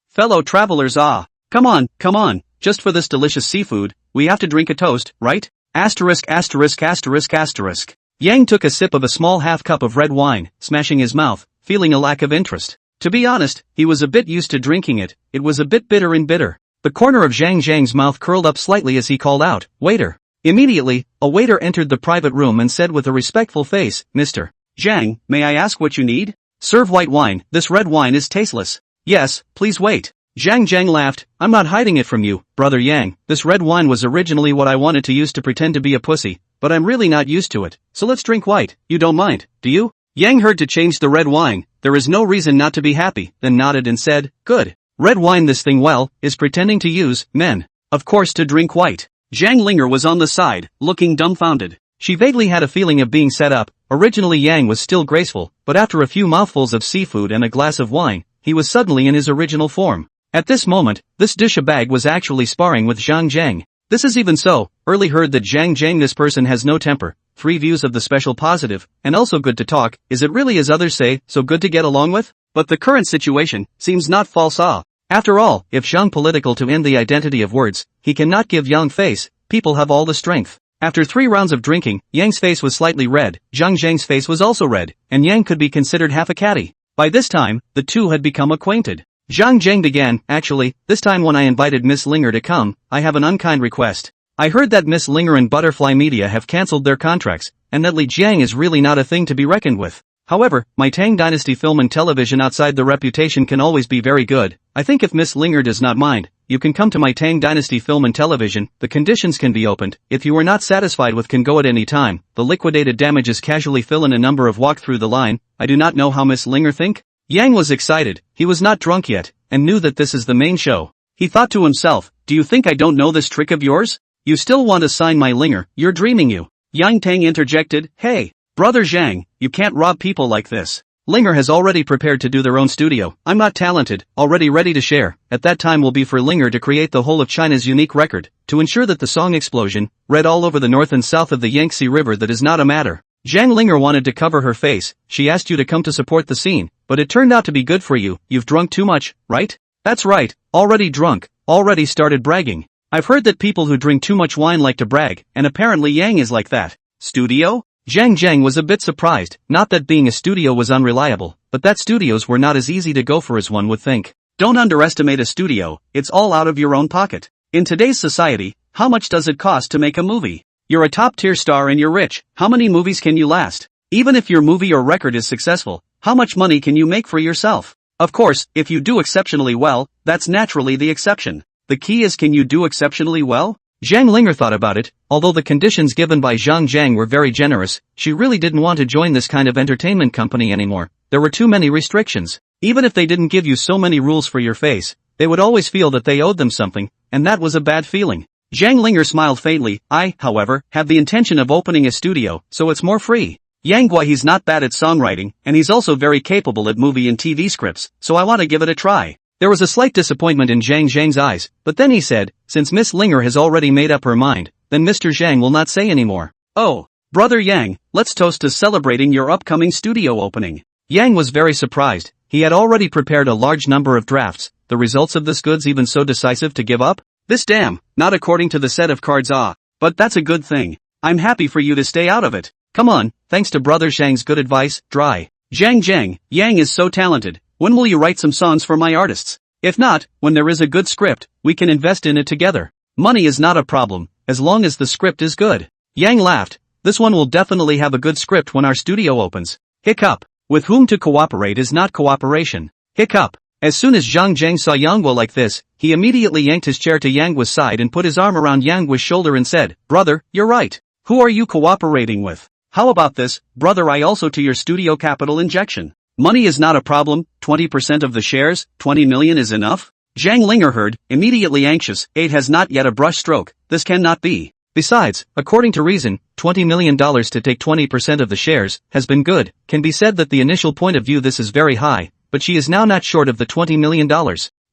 fellow travelers come on, just for this delicious seafood, we have to drink a toast, right? Asterisk asterisk asterisk asterisk. Yang took a sip of a small half cup of red wine, smashing his mouth, feeling a lack of interest. To be honest, he was a bit used to drinking it. It was a bit bitter and bitter. The corner of Zhang Zhang's mouth curled up slightly as he called out, "Waiter." Immediately, a waiter entered the private room and said with a respectful face, "Mr. Zhang, may I ask what you need?" "Serve white wine, this red wine is tasteless." "Yes, please wait." Zhang Zhang laughed, "I'm not hiding it from you, brother Yang. This red wine was originally what I wanted to use to pretend to be a pussy, but I'm really not used to it, so let's drink white. You don't mind, do you?" Yang heard to change the red wine. There is no reason not to be happy, then nodded and said, "Good. Red wine this thing well, is pretending to use, men. Of course to drink white." Zhang Linger was on the side, looking dumbfounded. She vaguely had a feeling of being set up. Originally Yang was still graceful, but after a few mouthfuls of seafood and a glass of wine, he was suddenly in his original form. At this moment, this douchebag was actually sparring with Zhang Zhang. This is even so, early heard that Zhang Zhang this person has no temper, 3 views of the special positive, and also good to talk. Is it really as others say, so good to get along with? But the current situation seems not false. After all, if Zhang political to end the identity of words, he cannot give Yang face, people have all the strength. After 3 rounds of drinking, Yang's face was slightly red, Zhang Zhang's face was also red, and Yang could be considered half a catty. By this time, the two had become acquainted. Zhang Zhang began, "Actually, this time when I invited Miss Linger to come, I have an unkind request. I heard that Miss Linger and Butterfly Media have cancelled their contracts, and that Li Jiang is really not a thing to be reckoned with. However, my Tang Dynasty film and television outside the reputation can always be very good. I think if Miss Linger does not mind, you can come to my Tang Dynasty film and television, the conditions can be opened. If you are not satisfied with can go at any time, the liquidated damages casually fill in a number of walk through the line. I do not know how Miss Linger think?" Yang was excited, he was not drunk yet, and knew that this is the main show. He thought to himself, "Do you think I don't know this trick of yours? You still want to sign my Linger, you're dreaming you." Yang Tang interjected, "Hey, brother Zhang, you can't rob people like this. Linger has already prepared to do their own studio. I'm not talented, already ready to share. At that time will be for Linger to create the whole of China's unique record, to ensure that the song Explosion, read all over the north and south of the Yangtze River that is not a matter." Zhang Linger wanted to cover her face. "She asked you to come to support the scene, but it turned out to be good for you. You've drunk too much, right?" "That's right, already drunk, already started bragging. I've heard that people who drink too much wine like to brag, and apparently Yang is like that." "Studio?" Zhang Zhang was a bit surprised, not that being a studio was unreliable, but that studios were not as easy to go for as one would think. Don't underestimate a studio, it's all out of your own pocket. In today's society, how much does it cost to make a movie? You're a top-tier star and you're rich, how many movies can you last? Even if your movie or record is successful, how much money can you make for yourself? Of course, if you do exceptionally well, that's naturally the exception. The key is, can you do exceptionally well? Zhang Linger thought about it. Although the conditions given by Zhang Zhang were very generous, she really didn't want to join this kind of entertainment company anymore. There were too many restrictions. Even if they didn't give you so many rules for your face, they would always feel that they owed them something, and that was a bad feeling. Zhang Linger smiled faintly. "I, however, have the intention of opening a studio, so it's more free. Yang Gua, he's not bad at songwriting, and he's also very capable at movie and TV scripts, so I want to give it a try." There was a slight disappointment in Zhang Zhang's eyes, but then he said, "Since Miss Linger has already made up her mind, then Mr. Zhang will not say anymore. Oh, brother Yang, let's toast to celebrating your upcoming studio opening." Yang was very surprised. He had already prepared a large number of drafts. The results of this goods even so decisive to give up? This damn, not according to the set of cards. But that's a good thing. I'm happy for you to stay out of it. Come on, thanks to brother Zhang's good advice, dry. Zhang Zhang, Yang is so talented. When will you write some songs for my artists? If not, when there is a good script, we can invest in it together. Money is not a problem, as long as the script is good. Yang laughed. This one will definitely have a good script when our studio opens. Hiccup. With whom to cooperate is not cooperation. Hiccup. As soon as Zhang Zhang saw Yanghua like this, he immediately yanked his chair to Yanghua's side and put his arm around Yanghua's shoulder and said, "Brother, you're right. Who are you cooperating with? How about this, brother, I also to your studio capital injection. Money is not a problem, 20% of the shares, 20 million is enough?" Zhang Linger heard, immediately anxious. "It has not yet a brush stroke, this cannot be. Besides, according to reason, $20 million to take 20% of the shares, has been good. Can be said that the initial point of view this is very high, but she is now not short of the $20 million.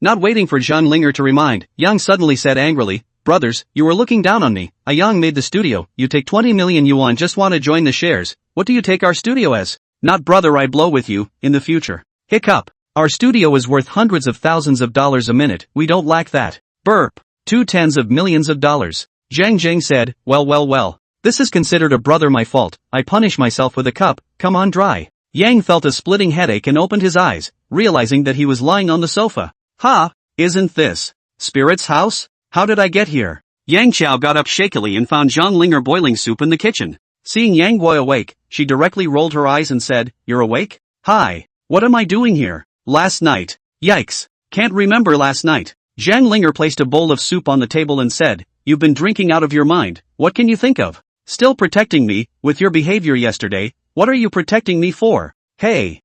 Not waiting for Zhang Linger to remind, Yang suddenly said angrily, "Brothers, you were looking down on me. Yang made the studio, you take 20 million yuan, just want to join the shares. What do you take our studio as?" "Not brother, I blow with you, in the future." Hiccup. "Our studio is worth hundreds of thousands of dollars a minute, we don't lack that." Burp. 2 tens of millions of dollars. Zhang Zhang said, well. This is considered a brother my fault, I punish myself with a cup, come on dry. Yang felt a splitting headache and opened his eyes, realizing that he was lying on the sofa. Ha! Isn't this Spirit's house? How did I get here? Yang Qiao got up shakily and found Zhang Linger boiling soup in the kitchen. Seeing Yang Guo awake, she directly rolled her eyes and said, You're awake? Hi. What am I doing here? Last night. Yikes. Can't remember last night. Zhang Linger placed a bowl of soup on the table and said, You've been drinking out of your mind, what can you think of? Still protecting me, with your behavior yesterday, what are you protecting me for? Hey.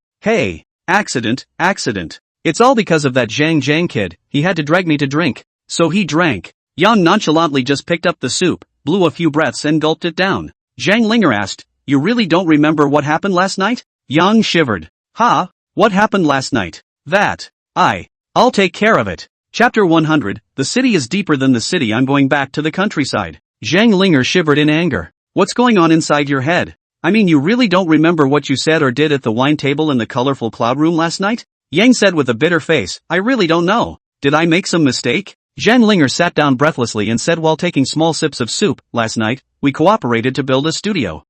Accident. It's all because of that Zhang kid, he had to drag me to drink. So he drank. Yang nonchalantly just picked up the soup, blew a few breaths and gulped it down. Zhang Linger asked, You really don't remember what happened last night? Yang shivered. Ha? What happened last night? That. I'll take care of it. Chapter 100, The city is deeper than the city, I'm going back to the countryside. Zhang Linger shivered in anger. What's going on inside your head? I mean, you really don't remember what you said or did at the wine table in the colorful cloud room last night? Yang said with a bitter face, I really don't know. Did I make some mistake? Zhang Linger sat down breathlessly and said while taking small sips of soup, last night, we cooperated to build a studio.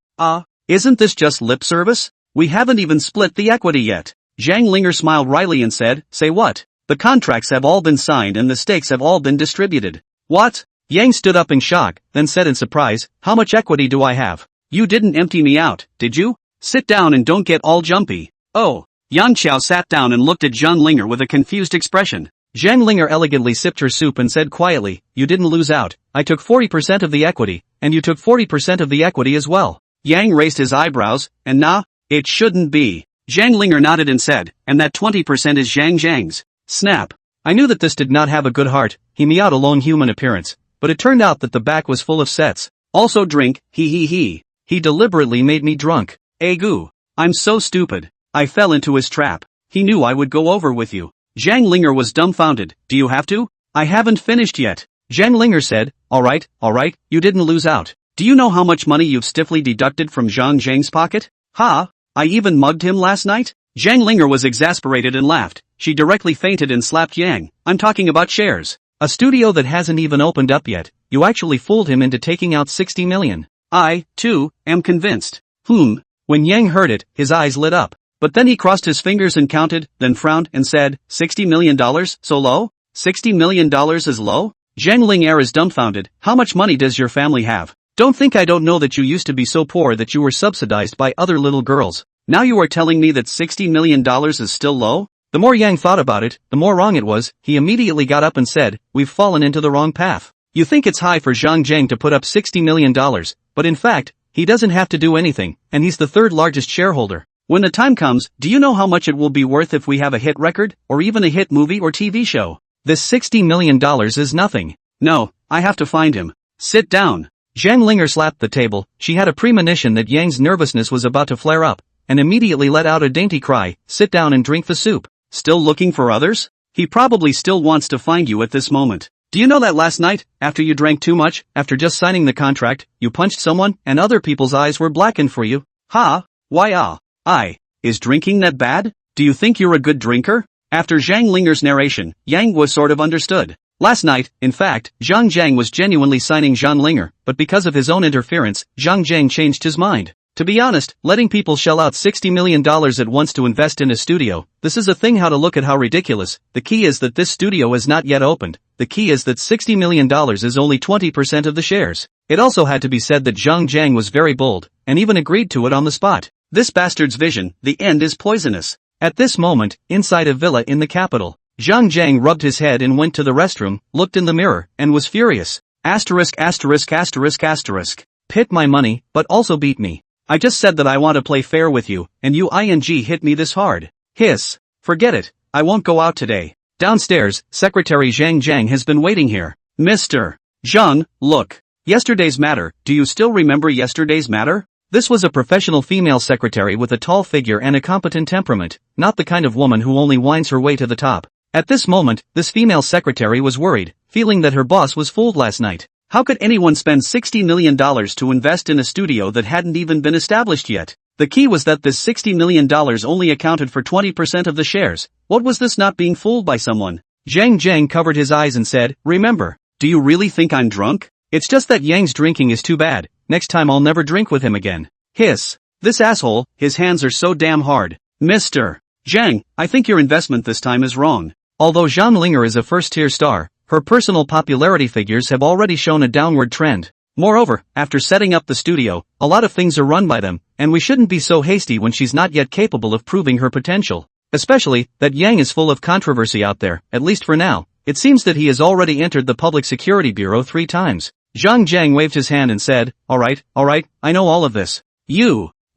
Isn't this just lip service? We haven't even split the equity yet. Zhang Linger smiled wryly and said, Say what? The contracts have all been signed and the stakes have all been distributed. What? Yang stood up in shock, then said in surprise, How much equity do I have? You didn't empty me out, did you? Sit down and don't get all jumpy. Oh. Yang Qiao sat down and looked at Zhang Linger with a confused expression. Zhang Linger elegantly sipped her soup and said quietly, You didn't lose out, I took 40% of the equity, and you took 40% of the equity as well. Yang raised his eyebrows, and nah, it shouldn't be. Zhang Linger nodded and said, And that 20% is Zhang's. Snap. I knew that this did not have a good heart, he meowed a long human appearance, but it turned out that the back was full of sets. Also drink, he. He deliberately made me drunk. Goo. I'm so stupid. I fell into his trap. He knew I would go over with you. Zhang Linger was dumbfounded. Do you have to? I haven't finished yet. Zhang Linger said, Alright, you didn't lose out. Do you know how much money you've stiffly deducted from Zhang's pocket? Ha? I even mugged him last night? Zhang Linger was exasperated and laughed. She directly fainted and slapped Yang. I'm talking about shares. A studio that hasn't even opened up yet. You actually fooled him into taking out 60 million. I, too, am convinced. When Yang heard it, his eyes lit up. But then he crossed his fingers and counted, then frowned and said, $60 million, so low? $60 million is low? Zhang Linger is dumbfounded. How much money does your family have? Don't think I don't know that you used to be so poor that you were subsidized by other little girls. Now you are telling me that $60 million is still low? The more Yang thought about it, the more wrong it was. He immediately got up and said, We've fallen into the wrong path. You think it's high for Zhang to put up $60 million, but in fact, he doesn't have to do anything, and he's the third largest shareholder. When the time comes, do you know how much it will be worth if we have a hit record, or even a hit movie or TV show? This $60 million is nothing. No, I have to find him. Sit down. Zhang Linger slapped the table. She had a premonition that Yang's nervousness was about to flare up, and immediately let out a dainty cry, Sit down and drink the soup. Still looking for others? He probably still wants to find you at this moment. Do you know that last night, after you drank too much, after just signing the contract, you punched someone, and other people's eyes were blackened for you? Ha? Why is drinking that bad? Do you think you're a good drinker? After Zhang Linger's narration, Yang was sort of understood. Last night, in fact, Zhang was genuinely signing Zhang Linger, but because of his own interference, Zhang changed his mind. To be honest, letting people shell out $60 million at once to invest in a studio, this is a thing how to look at how ridiculous. The key is that this studio is not yet opened. The key is that $60 million is only 20% of the shares. It also had to be said that Zhang was very bold, and even agreed to it on the spot. This bastard's vision, the end is poisonous. At this moment, inside a villa in the capital, Zhang rubbed his head and went to the restroom, looked in the mirror, and was furious. Asterisk. Pit my money, but also beat me. I just said that I want to play fair with you, and you hit me this hard. Hiss. Forget it, I won't go out today. Downstairs, Secretary Zhang has been waiting here. Mr. Zhang, look. Yesterday's matter, do you still remember yesterday's matter? This was a professional female secretary with a tall figure and a competent temperament, not the kind of woman who only whines her way to the top. At this moment, this female secretary was worried, feeling that her boss was fooled last night. How could anyone spend $60 million to invest in a studio that hadn't even been established yet? The key was that this $60 million only accounted for 20% of the shares. What was this not being fooled by someone? Zhang covered his eyes and said, Remember, do you really think I'm drunk? It's just that Yang's drinking is too bad, next time I'll never drink with him again. Hiss. This asshole, his hands are so damn hard. Mr. Zhang, I think your investment this time is wrong. Although Zhang Linger is a first-tier star, her personal popularity figures have already shown a downward trend. Moreover, after setting up the studio, a lot of things are run by them, and we shouldn't be so hasty when she's not yet capable of proving her potential. Especially, that Yang is full of controversy out there, at least for now. It seems that he has already entered the Public Security Bureau 3 times. Zhang Jiang waved his hand and said, alright, I know all of this.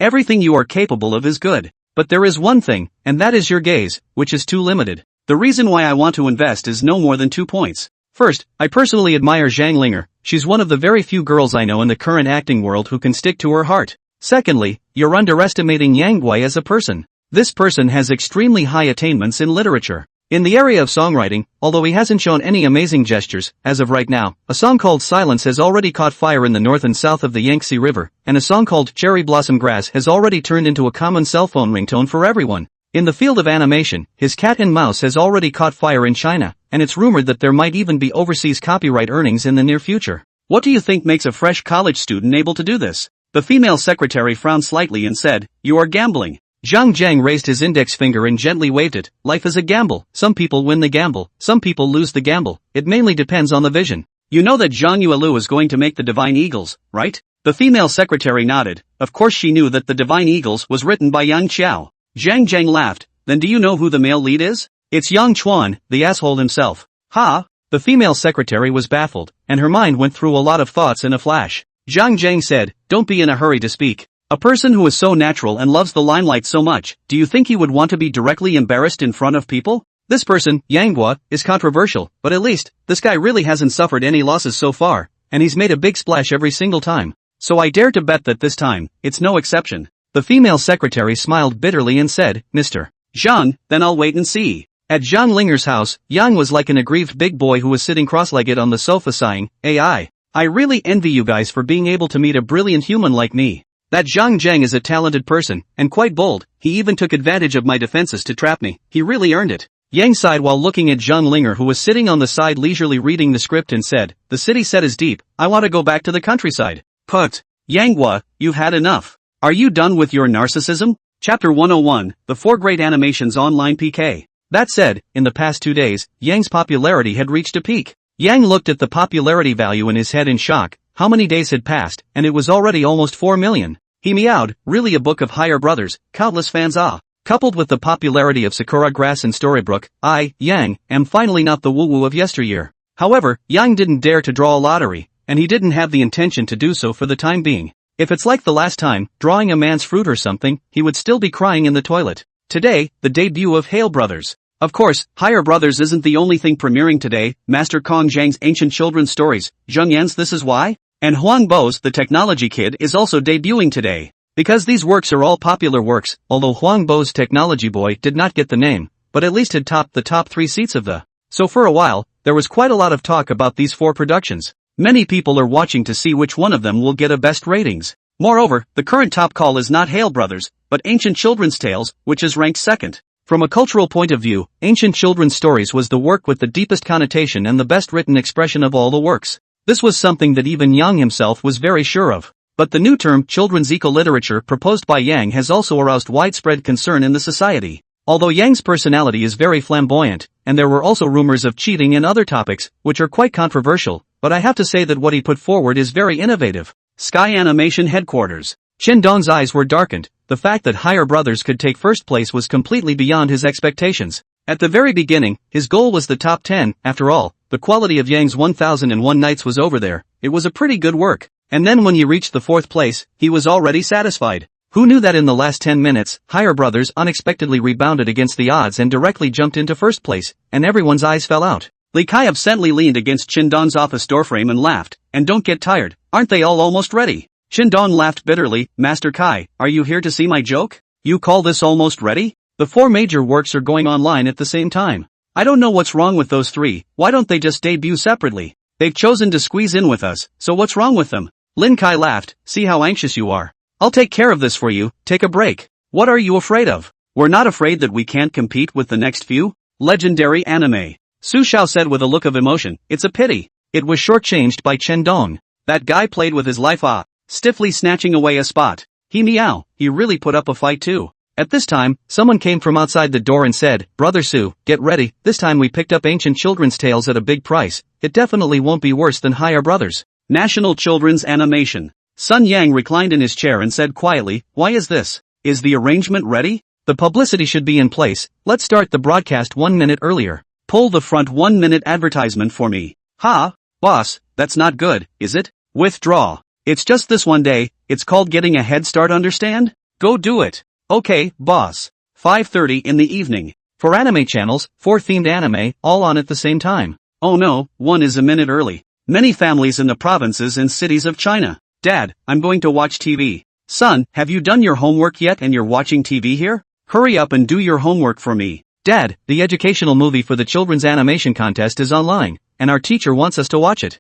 Everything you are capable of is good. But there is one thing, and that is your gaze, which is too limited. The reason why I want to invest is no more than 2 points. First, I personally admire Zhang Linger. She's one of the very few girls I know in the current acting world who can stick to her heart. Secondly, you're underestimating Yang Gui as a person. This person has extremely high attainments in literature. In the area of songwriting, although he hasn't shown any amazing gestures, as of right now, a song called Silence has already caught fire in the north and south of the Yangtze River, and a song called Cherry Blossom Grass has already turned into a common cell phone ringtone for everyone. In the field of animation, his Cat and Mouse has already caught fire in China, and it's rumored that there might even be overseas copyright earnings in the near future. What do you think makes a fresh college student able to do this? The female secretary frowned slightly and said, you are gambling. Zhang Jiang raised his index finger and gently waved it. Life is a gamble. Some people win the gamble, some people lose the gamble. It mainly depends on the vision. You know that Zhang Yuelu is going to make the Divine Eagles, right? The female secretary nodded. Of course she knew that the Divine Eagles was written by Yang Qiao. Zhang Jiang laughed. Then do you know who the male lead is? It's Yang Chuan, the asshole himself. Ha! The female secretary was baffled, and her mind went through a lot of thoughts in a flash. Zhang Jiang said, don't be in a hurry to speak. A person who is so natural and loves the limelight so much, do you think he would want to be directly embarrassed in front of people? This person, Yang Gui, is controversial, but at least, this guy really hasn't suffered any losses so far, and he's made a big splash every single time. So I dare to bet that this time, it's no exception. The female secretary smiled bitterly and said, Mr. Zhang, then I'll wait and see. At Zhang Linger's house, Yang was like an aggrieved big boy who was sitting cross-legged on the sofa sighing, I really envy you guys for being able to meet a brilliant human like me. That Zhang Jiang is a talented person, and quite bold. He even took advantage of my defenses to trap me. He really earned it. Yang sighed while looking at Zhang Linger, who was sitting on the side leisurely reading the script, and said, the city set is deep. I want to go back to the countryside. Put. Yang Gui, you've had enough. Are you done with your narcissism? Chapter 101, The 4 Great Animations Online PK. That said, in the past 2 days, Yang's popularity had reached a peak. Yang looked at the popularity value in his head in shock. How many days had passed, and it was already almost 4 million. He meowed, really a book of higher brothers, countless fans coupled with the popularity of Sakura Grass and Storybrooke, I, Yang, am finally not the woo-woo of yesteryear. However, Yang didn't dare to draw a lottery, and he didn't have the intention to do so for the time being. If it's like the last time, drawing a man's fruit or something, he would still be crying in the toilet. Today, the debut of Hale Brothers. Of course, Higher Brothers isn't the only thing premiering today. Master Kong Zhang's Ancient Children's Stories, Zheng Yan's This Is Why? And Huang Bo's The Technology Kid is also debuting today. Because these works are all popular works, although Huang Bo's Technology Boy did not get the name, but at least had topped the top 3 seats of the. So for a while, there was quite a lot of talk about these 4 productions. Many people are watching to see which one of them will get a best ratings. Moreover, the current top call is not Hale Brothers, but Ancient Children's Tales, which is ranked second. From a cultural point of view, Ancient Children's Stories was the work with the deepest connotation and the best written expression of all the works. This was something that even Yang himself was very sure of. But the new term, children's eco-literature, proposed by Yang has also aroused widespread concern in the society. Although Yang's personality is very flamboyant, and there were also rumors of cheating and other topics, which are quite controversial, but I have to say that what he put forward is very innovative. Sky Animation Headquarters. Qin Dong's eyes were darkened. The fact that Higher Brothers could take first place was completely beyond his expectations. At the very beginning, his goal was the top 10, after all, the quality of Yang's 1001 Nights was over there. It was a pretty good work. And then when he reached the 4th place, he was already satisfied. Who knew that in the last 10 minutes, Higher Brothers unexpectedly rebounded against the odds and directly jumped into first place, and everyone's eyes fell out. Li Kai absently leaned against Qin Dong's office doorframe and laughed, and don't get tired, aren't they all almost ready? Qin Dong laughed bitterly, Master Kai, are you here to see my joke? You call this almost ready? The 4 major works are going online at the same time. I don't know what's wrong with those 3, why don't they just debut separately? They've chosen to squeeze in with us, so what's wrong with them? Lin Kai laughed, see how anxious you are. I'll take care of this for you, take a break. What are you afraid of? We're not afraid that we can't compete with the next few. Legendary anime. Su Xiao said with a look of emotion, it's a pity. It was shortchanged by Chen Dong. That guy played with his life stiffly snatching away a spot. He meow, he really put up a fight too. At this time, someone came from outside the door and said, "Brother Sue, get ready, this time we picked up ancient children's tales at a big price. It definitely won't be worse than Higher Brothers." National Children's Animation. Sun Yang reclined in his chair and said quietly, "Why is this? Is the arrangement ready? The publicity should be in place. Let's start the broadcast 1 minute earlier. Pull the front 1 minute advertisement for me." "Ha, boss, that's not good, is it? Withdraw. It's just this one day, it's called getting a head start, understand? Go do it." "Okay, boss." 5:30 in the evening. 4 anime channels, 4 themed anime, all on at the same time. Oh no, one is a minute early. Many families in the provinces and cities of China. "Dad, I'm going to watch TV." "Son, have you done your homework yet and you're watching TV here? Hurry up and do your homework for me." "Dad, the educational movie for the children's animation contest is online, and our teacher wants us to watch it."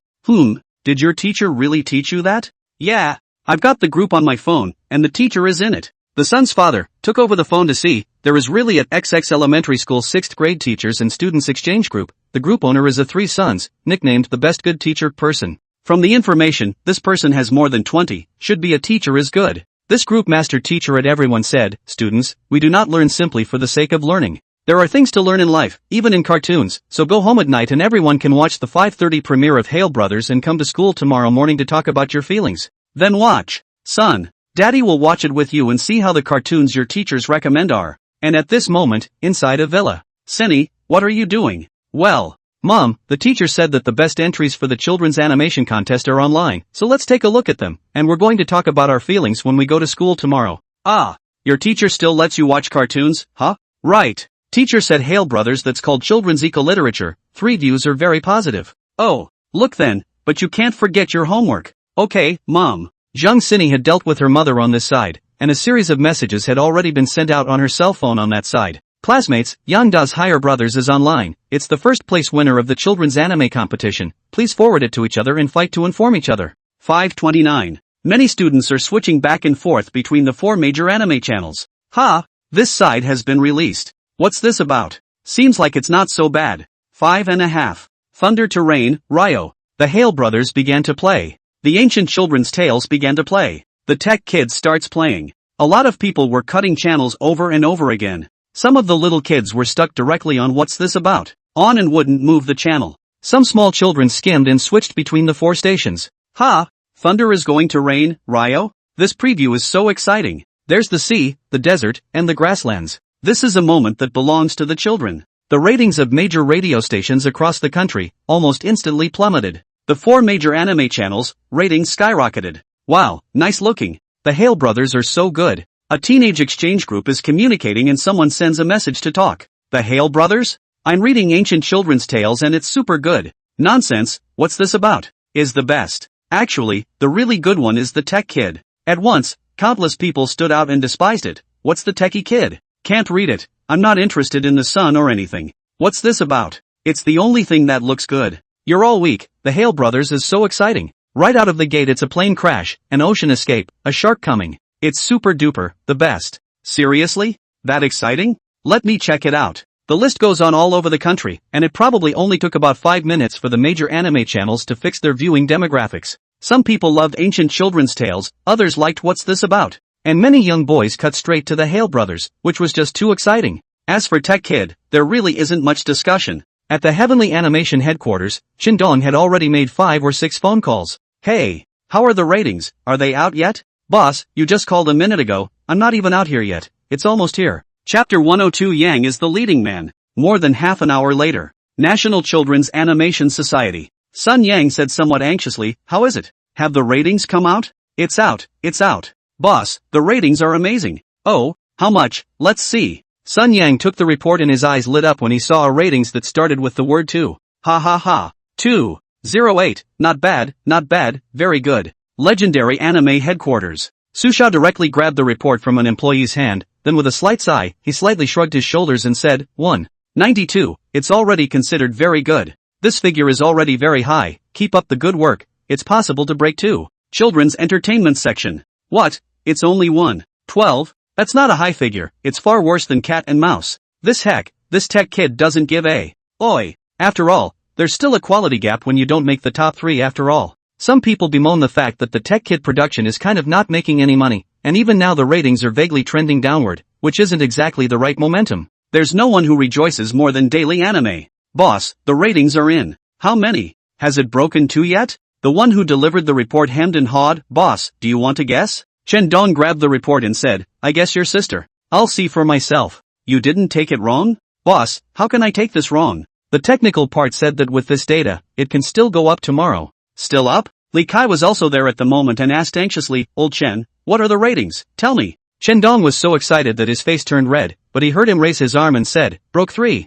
Did your teacher really teach you that?" "Yeah. I've got the group on my phone, and the teacher is in it." The son's father took over the phone to see. There is really at XX Elementary School 6th grade teachers and students exchange group. The group owner is a 3 sons, nicknamed the best good teacher person. From the information, this person has more than 20, should be a teacher is good. This group master teacher at everyone said, "Students, we do not learn simply for the sake of learning. There are things to learn in life, even in cartoons, so go home at night and everyone can watch the 5:30 premiere of Hale Brothers and come to school tomorrow morning to talk about your feelings. Then watch. Son, Daddy will watch it with you and see how the cartoons your teachers recommend are." And at this moment, inside a villa. "Cindy, what are you doing?" "Well, Mom, the teacher said that the best entries for the children's animation contest are online, so let's take a look at them, and we're going to talk about our feelings when we go to school tomorrow." "Ah, your teacher still lets you watch cartoons, huh?" "Right. Teacher said Hale Brothers, that's called children's eco-literature. 3 views are very positive." "Oh, look then, but you can't forget your homework." "Okay, Mom." Zhang Xini had dealt with her mother on this side, and a series of messages had already been sent out on her cell phone on that side. "Classmates, Yang Da's Higher Brothers is online. It's the first place winner of the children's anime competition. Please forward it to each other and fight to inform each other." 5:29. Many students are switching back and forth between the 4 major anime channels. "Ha! This side has been released. What's this about? Seems like it's not so bad." 5:30. Thunder to Rain, Ryo. The Hale Brothers began to play. The ancient children's tales began to play. The tech kid starts playing. A lot of people were cutting channels over and over again. Some of the little kids were stuck directly on "what's this about?" on and wouldn't move the channel. Some small children skimmed and switched between the 4 stations. "Ha! Thunder is going to rain, Ryo? This preview is so exciting. There's the sea, the desert, and the grasslands. This is a moment that belongs to the children." The ratings of major radio stations across the country almost instantly plummeted. The 4 major anime channels, ratings skyrocketed. "Wow, nice looking. The Hale Brothers are so good." A teenage exchange group is communicating and someone sends a message to talk. "The Hale Brothers? I'm reading ancient children's tales and it's super good." "Nonsense, what's this about?" "Is the best. Actually, the really good one is the tech kid." At once, countless people stood out and despised it. "What's the techie kid? Can't read it. I'm not interested in the sun or anything. What's this about? It's the only thing that looks good." You're all weak. The Hale Brothers is so exciting. Right out of the gate it's a plane crash, an ocean escape, a shark coming. It's super duper, the best. Seriously? That exciting? Let me check it out. The list goes on all over the country, and it probably only took about 5 minutes for the major anime channels to fix their viewing demographics. Some people loved ancient children's tales, others liked What's This About? And many young boys cut straight to the Hale Brothers, which was just too exciting. As for Tech Kid, there really isn't much discussion. At the Heavenly Animation headquarters, Shindong had already made 5 or 6 phone calls. "Hey, how are the ratings? Are they out yet?" "Boss, you just called a minute ago. I'm not even out here yet. It's almost here." Chapter 102. Yang is the leading man. More than half an hour later. National Children's Animation Society. Sun Yang said somewhat anxiously, "How is it? Have the ratings come out?" It's out. Boss, the ratings are amazing." "Oh, how much? Let's see." Sun Yang took the report and his eyes lit up when he saw a ratings that started with the word 2. Ha ha ha. 208. Not bad, very good. Legendary Anime Headquarters. Susha directly grabbed the report from an employee's hand, then with a slight sigh, he slightly shrugged his shoulders and said, 192. It's already considered very good. This figure is already very high. Keep up the good work. It's possible to break 2. Children's Entertainment Section. What? It's only 112? That's not a high figure. It's far worse than Cat and Mouse. This tech kid doesn't give a oi. After all, there's still a quality gap when you don't make the top 3 after all. Some people bemoan the fact that the tech kid production is kind of not making any money, and even now the ratings are vaguely trending downward, which isn't exactly the right momentum. There's no one who rejoices more than Daily Anime. Boss, the ratings are in. How many? Has it broken 2 yet? The one who delivered the report hemmed and hawed. Boss, do you want to guess? Chen Dong grabbed the report and said, I guess your sister. I'll see for myself. You didn't take it wrong? Boss, how can I take this wrong? The technical part said that with this data, it can still go up tomorrow. Still up? Li Kai was also there at the moment and asked anxiously, Old Chen, what are the ratings? Tell me. Chen Dong was so excited that his face turned red, but he heard him raise his arm and said, broke 3.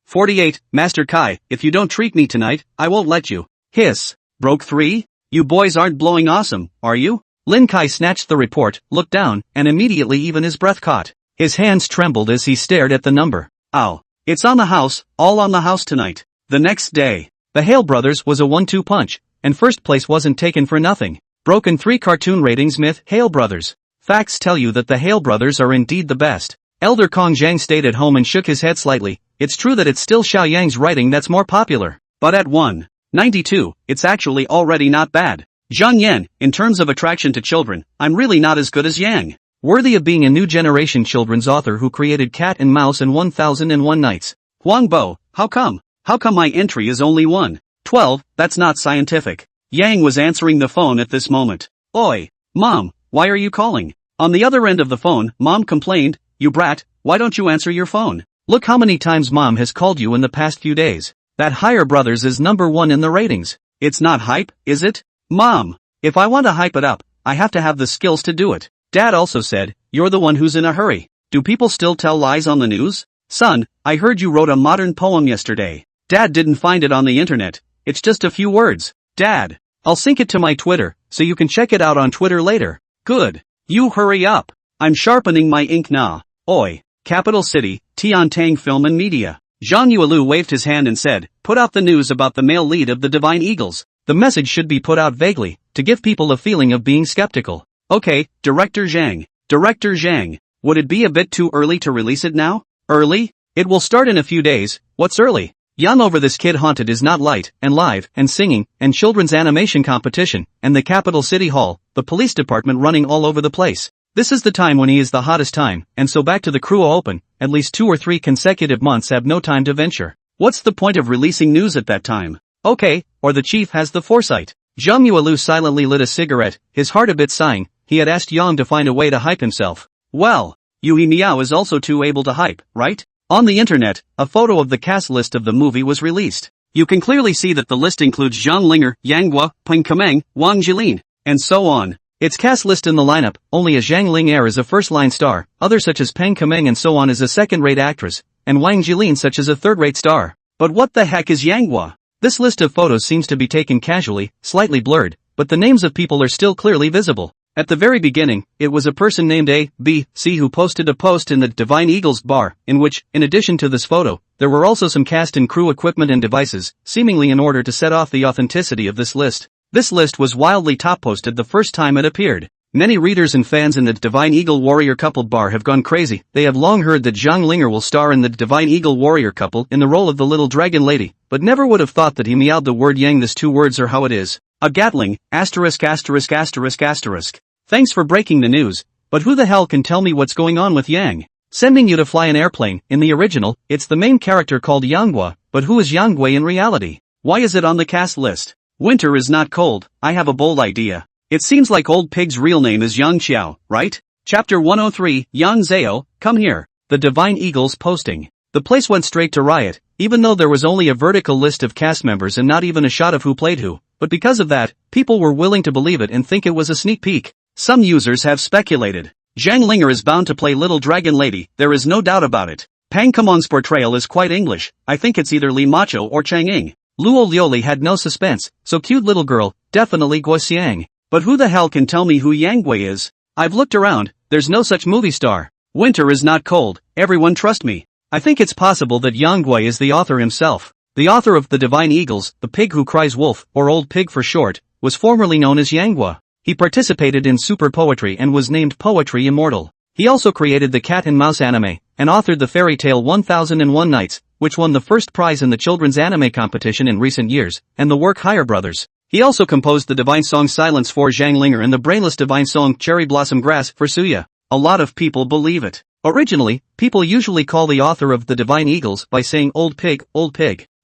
48, Master Kai, if you don't treat me tonight, I won't let you. Hiss. Broke 3? You boys aren't blowing awesome, are you? Lin Kai snatched the report, looked down, and immediately even his breath caught. His hands trembled as he stared at the number. Ow. It's on the house, all on the house tonight. The next day, the Hale brothers was a 1-2 punch, and first place wasn't taken for nothing. Broken 3 cartoon ratings myth, Hale brothers. Facts tell you that the Hale brothers are indeed the best. Elder Kong Zhang stayed at home and shook his head slightly. It's true that it's still Xiao Yang's writing that's more popular. But at 192, it's actually already not bad. Zhang Yan, in terms of attraction to children, I'm really not as good as Yang. Worthy of being a new generation children's author who created Cat and Mouse and 1001 Nights. Huang Bo, how come? How come my entry is only 112? That's not scientific. Yang was answering the phone at this moment. Oi, Mom, why are you calling? On the other end of the phone, Mom complained, you brat, why don't you answer your phone? Look how many times Mom has called you in the past few days. That Higher Brothers is number 1 in the ratings. It's not hype, is it? Mom, if I want to hype it up, I have to have the skills to do it. Dad also said, you're the one who's in a hurry. Do people still tell lies on the news? Son, I heard you wrote a modern poem yesterday. Dad didn't find it on the internet. It's just a few words. Dad, I'll sync it to my Twitter, so you can check it out on Twitter later. Good. You hurry up. I'm sharpening my ink now. Oi, Capital City, Tiantang Film and Media. Zhang Yuelu waved his hand and said, put out the news about the male lead of the Divine Eagles. The message should be put out vaguely, to give people a feeling of being skeptical. Okay, Director Zhang. Director Zhang. Would it be a bit too early to release it now? Early? It will start in a few days. What's early? Young over this kid haunted is not light, and live, and singing, and children's animation competition, and the Capital City Hall, the police department running all over the place. This is the time when he is the hottest time, and so back to the crew open, at least 2 or 3 consecutive months have no time to venture. What's the point of releasing news at that time? Okay, or the chief has the foresight. Zhang Yuelu silently lit a cigarette, his heart a bit sighing. He had asked Yang to find a way to hype himself. Well, Yui Miao is also too able to hype, right? On the internet, a photo of the cast list of the movie was released. You can clearly see that the list includes Zhang Linger, Yang Guo, Peng Kameng, Wang Jilin, and so on. Its cast list in the lineup, only a Zhang Linger is a first-line star, others such as Peng Kameng and so on is a second-rate actress, and Wang Jilin such as a third-rate star. But what the heck is Yang Guo? This list of photos seems to be taken casually, slightly blurred, but the names of people are still clearly visible. At the very beginning, it was a person named A, B, C who posted a post in the Divine Eagles bar, in which, in addition to this photo, there were also some cast and crew equipment and devices, seemingly in order to set off the authenticity of this list. This list was wildly top-posted the first time it appeared. Many readers and fans in the Divine Eagle Warrior Couple bar have gone crazy. They have long heard that Zhang Linger will star in the Divine Eagle Warrior Couple in the role of the little dragon lady, but never would have thought that he meowed the word yang. This 2 words are how it is. A Gatling, asterisk asterisk asterisk asterisk. Thanks for breaking the news, but who the hell can tell me what's going on with Yang? Sending you to fly an airplane, in the original, it's the main character called Yanghua, but who is Yanghua in reality? Why is it on the cast list? Winter is not cold. I have a bold idea. It seems like old pig's real name is Yang Xiao, right? Chapter 103, Yang Zhao, come here. The Divine Eagles posting. The place went straight to riot, even though there was only a vertical list of cast members and not even a shot of who played who, but because of that, people were willing to believe it and think it was a sneak peek. Some users have speculated. Zhang Linger is bound to play Little Dragon Lady, there is no doubt about it. Pang Kamong's portrayal is quite English, I think it's either Li Macho or Chang Ying. Luo Lioli had no suspense, so cute little girl, definitely Guo Xiang. But who the hell can tell me who Yang Gui is? I've looked around, there's no such movie star. Winter is not cold, everyone trust me. I think it's possible that Yang Gui is the author himself. The author of The Divine Eagles, The Pig Who Cries Wolf, or Old Pig for short, was formerly known as Yang Gui. He participated in Super Poetry and was named Poetry Immortal. He also created the Cat and Mouse anime, and authored the fairy tale 1001 Nights, which won the first prize in the children's anime competition in recent years, and the work Higher Brothers. He also composed the divine song Silence for Zhang Linger and the brainless divine song Cherry Blossom Grass for Suya. A lot of people believe it. Originally, people usually call the author of The Divine Eagles by saying old pig.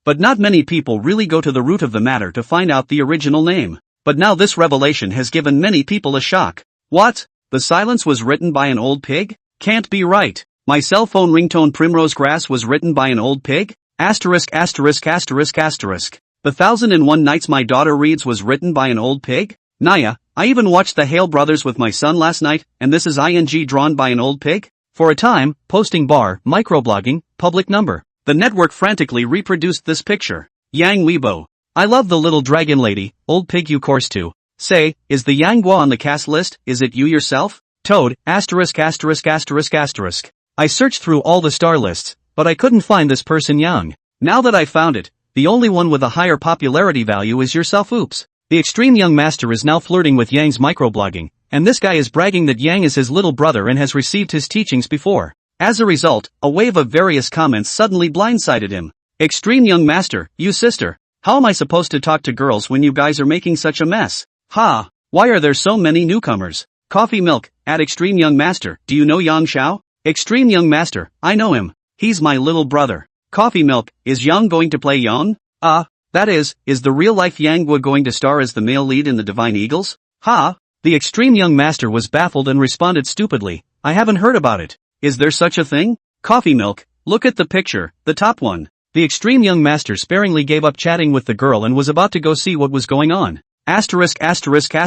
But not many people really go to the root of the matter to find out the original name. But now this revelation has given many people a shock. What? The silence was written by an old pig? Can't be right. My cell phone ringtone Primrose Grass was written by an old pig? The 1001 Nights my daughter reads was written by an old pig? Naya, I even watched the Hale Brothers with my son last night, and this is ing drawn by an old pig? For a time, posting bar, microblogging, public number. The network frantically reproduced this picture. Yang Weibo. I love the little dragon lady, old pig you course to. Say, is the Yang Guo on the cast list? Is it you yourself? Toad, I searched through all the star lists, but I couldn't find this person Yang. Now that I found it, the only one with a higher popularity value is yourself. Oops. The extreme young master is now flirting with Yang's microblogging, and this guy is bragging that Yang is his little brother and has received his teachings before. As a result, a wave of various comments suddenly blindsided him. Extreme young master, you sister. How am I supposed to talk to girls when you guys are making such a mess? Ha! Why are there so many newcomers? Coffee Milk, at Extreme Young Master, do you know Yang Xiao? Extreme Young Master, I know him. He's my little brother. Coffee Milk, is Yang going to play Yang? That is the real-life Yang Guo going to star as the male lead in the Divine Eagles? Ha! The Extreme Young Master was baffled and responded stupidly, I haven't heard about it. Is there such a thing? Coffee Milk, look at the picture, the top one. The Extreme Young Master sparingly gave up chatting with the girl and was about to go see what was going on. The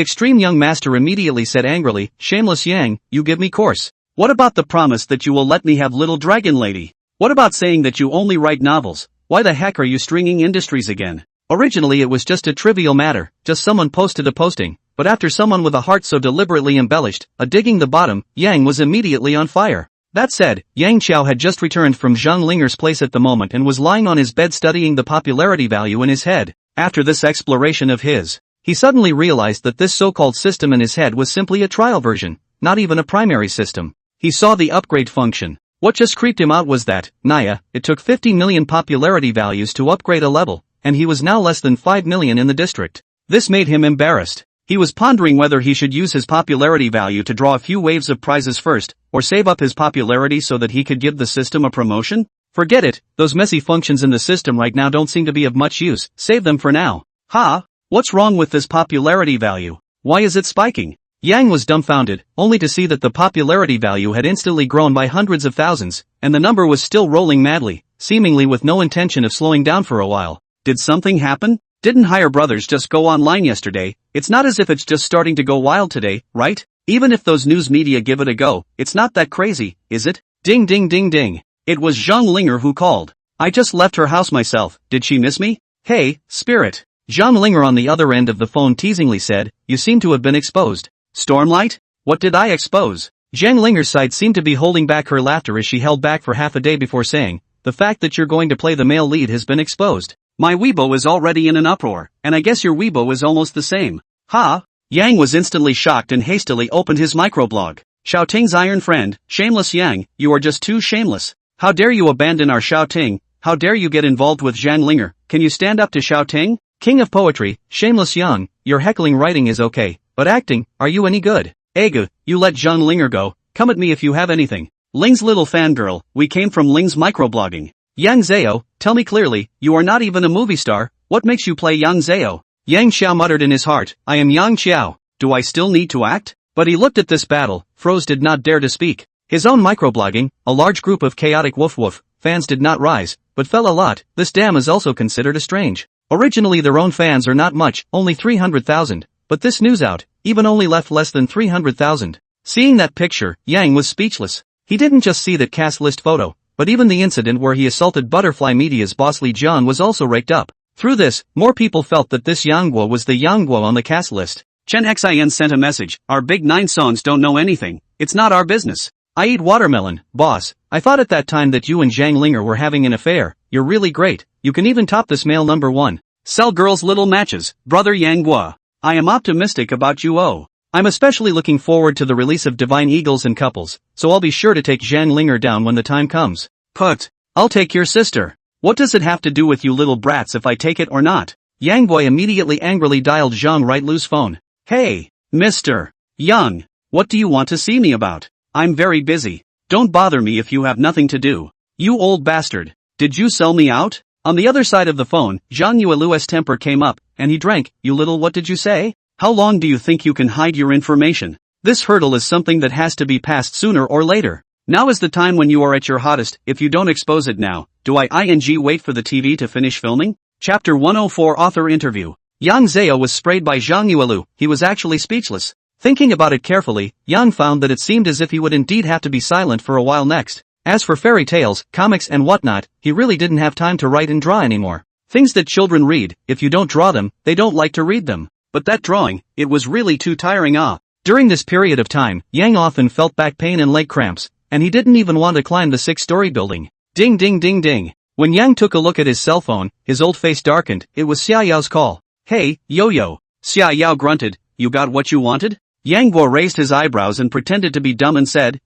Extreme Young Master immediately said angrily, Shameless Yang, you give me course. What about the promise that you will let me have little dragon lady? What about saying that you only write novels? Why the heck are you stringing industries again? Originally it was just a trivial matter, just someone posted a posting, but after someone with a heart so deliberately embellished, digging the bottom, Yang was immediately on fire. That said, Yang Xiao had just returned from Zhang Linger's place at the moment and was lying on his bed studying the popularity value in his head. After this exploration of his, he suddenly realized that this so-called system in his head was simply a trial version, not even a primary system. He saw the upgrade function. What just creeped him out was that, Naya, it took 50 million popularity values to upgrade a level, and he was now less than 5 million in the district. This made him embarrassed. He was pondering whether he should use his popularity value to draw a few waves of prizes first, or save up his popularity so that he could give the system a promotion? Forget it, those messy functions in the system right now don't seem to be of much use, save them for now. Ha! What's wrong with this popularity value? Why is it spiking? Yang was dumbfounded, only to see that the popularity value had instantly grown by hundreds of thousands, and the number was still rolling madly, seemingly with no intention of slowing down for a while. Did something happen? Didn't Higher Brothers just go online yesterday? It's not as if it's just starting to go wild today, right? Even if those news media give it a go, it's not that crazy, is it? Ding ding ding ding. It was Zhang Linger who called. I just left her house myself, did she miss me? Hey, spirit. Zhang Linger on the other end of the phone teasingly said, you seem to have been exposed. Stormlight? What did I expose? Zhang Linger's side seemed to be holding back her laughter as she held back for half a day before saying, the fact that you're going to play the male lead has been exposed. My Weibo is already in an uproar, and I guess your Weibo is almost the same. Ha! Yang was instantly shocked and hastily opened his microblog. Xiaoting's iron friend, Shameless Yang, you are just too shameless. How dare you abandon our Xiaoting? How dare you get involved with Zhang Linger? Can you stand up to Xiaoting? King of poetry, Shameless Yang, your heckling writing is okay, but acting, are you any good? Ega, you let Zhang Linger go, come at me if you have anything. Ling's little fangirl, we came from Ling's microblogging. Yang Zhao, tell me clearly, you are not even a movie star, what makes you play Yang Zhao? Yang Xiao muttered in his heart, I am Yang Xiao, do I still need to act? But he looked at this battle, froze did not dare to speak. His own microblogging, a large group of chaotic woof fans did not rise, but fell a lot. This damn is also considered a strange. Originally their own fans are not much, only 300,000, but this news out, even only left less than 300,000. Seeing that picture, Yang was speechless. He didn't just see that cast list photo, but even the incident where he assaulted Butterfly Media's boss Li Jian was also raked up. Through this, more people felt that this Yang Guo was the Yang Guo on the cast list. Chen Xin sent a message, our big 9 songs don't know anything, it's not our business. I eat watermelon, boss. I thought at that time that you and Zhang Linger were having an affair. You're really great. You can even top this male number 1. Sell girls little matches, brother Yang Guo. I am optimistic about you. Oh. I'm especially looking forward to the release of Divine Eagles and Couples, so I'll be sure to take Zhang Linger down when the time comes. Put. I'll take your sister. What does it have to do with you little brats if I take it or not? Yang Boy immediately angrily dialed Zhang Rightlu's phone. Hey, Mr. Yang, what do you want to see me about? I'm very busy. Don't bother me if you have nothing to do. You old bastard. Did you sell me out? On the other side of the phone, Zhang Yuelu's temper came up, and he drank. You little what did you say? How long do you think you can hide your information? This hurdle is something that has to be passed sooner or later. Now is the time when you are at your hottest. If you don't expose it now, do I wait for the TV to finish filming? Chapter 104 Author Interview. Yang Zhao was sprayed by Zhang Yuelu. He was actually speechless. Thinking about it carefully, Yang found that it seemed as if he would indeed have to be silent for a while next. As for fairy tales, comics and whatnot, he really didn't have time to write and draw anymore. Things that children read, if you don't draw them, they don't like to read them. But that drawing, it was really too tiring. During this period of time, Yang often felt back pain and leg cramps, and he didn't even want to climb the 6-story building. Ding ding ding ding. When Yang took a look at his cell phone, his old face darkened. It was Xia Yao's call. Hey, Yo-Yo. Xia Yao grunted. You got what you wanted? Yang Guo raised his eyebrows and pretended to be dumb and said,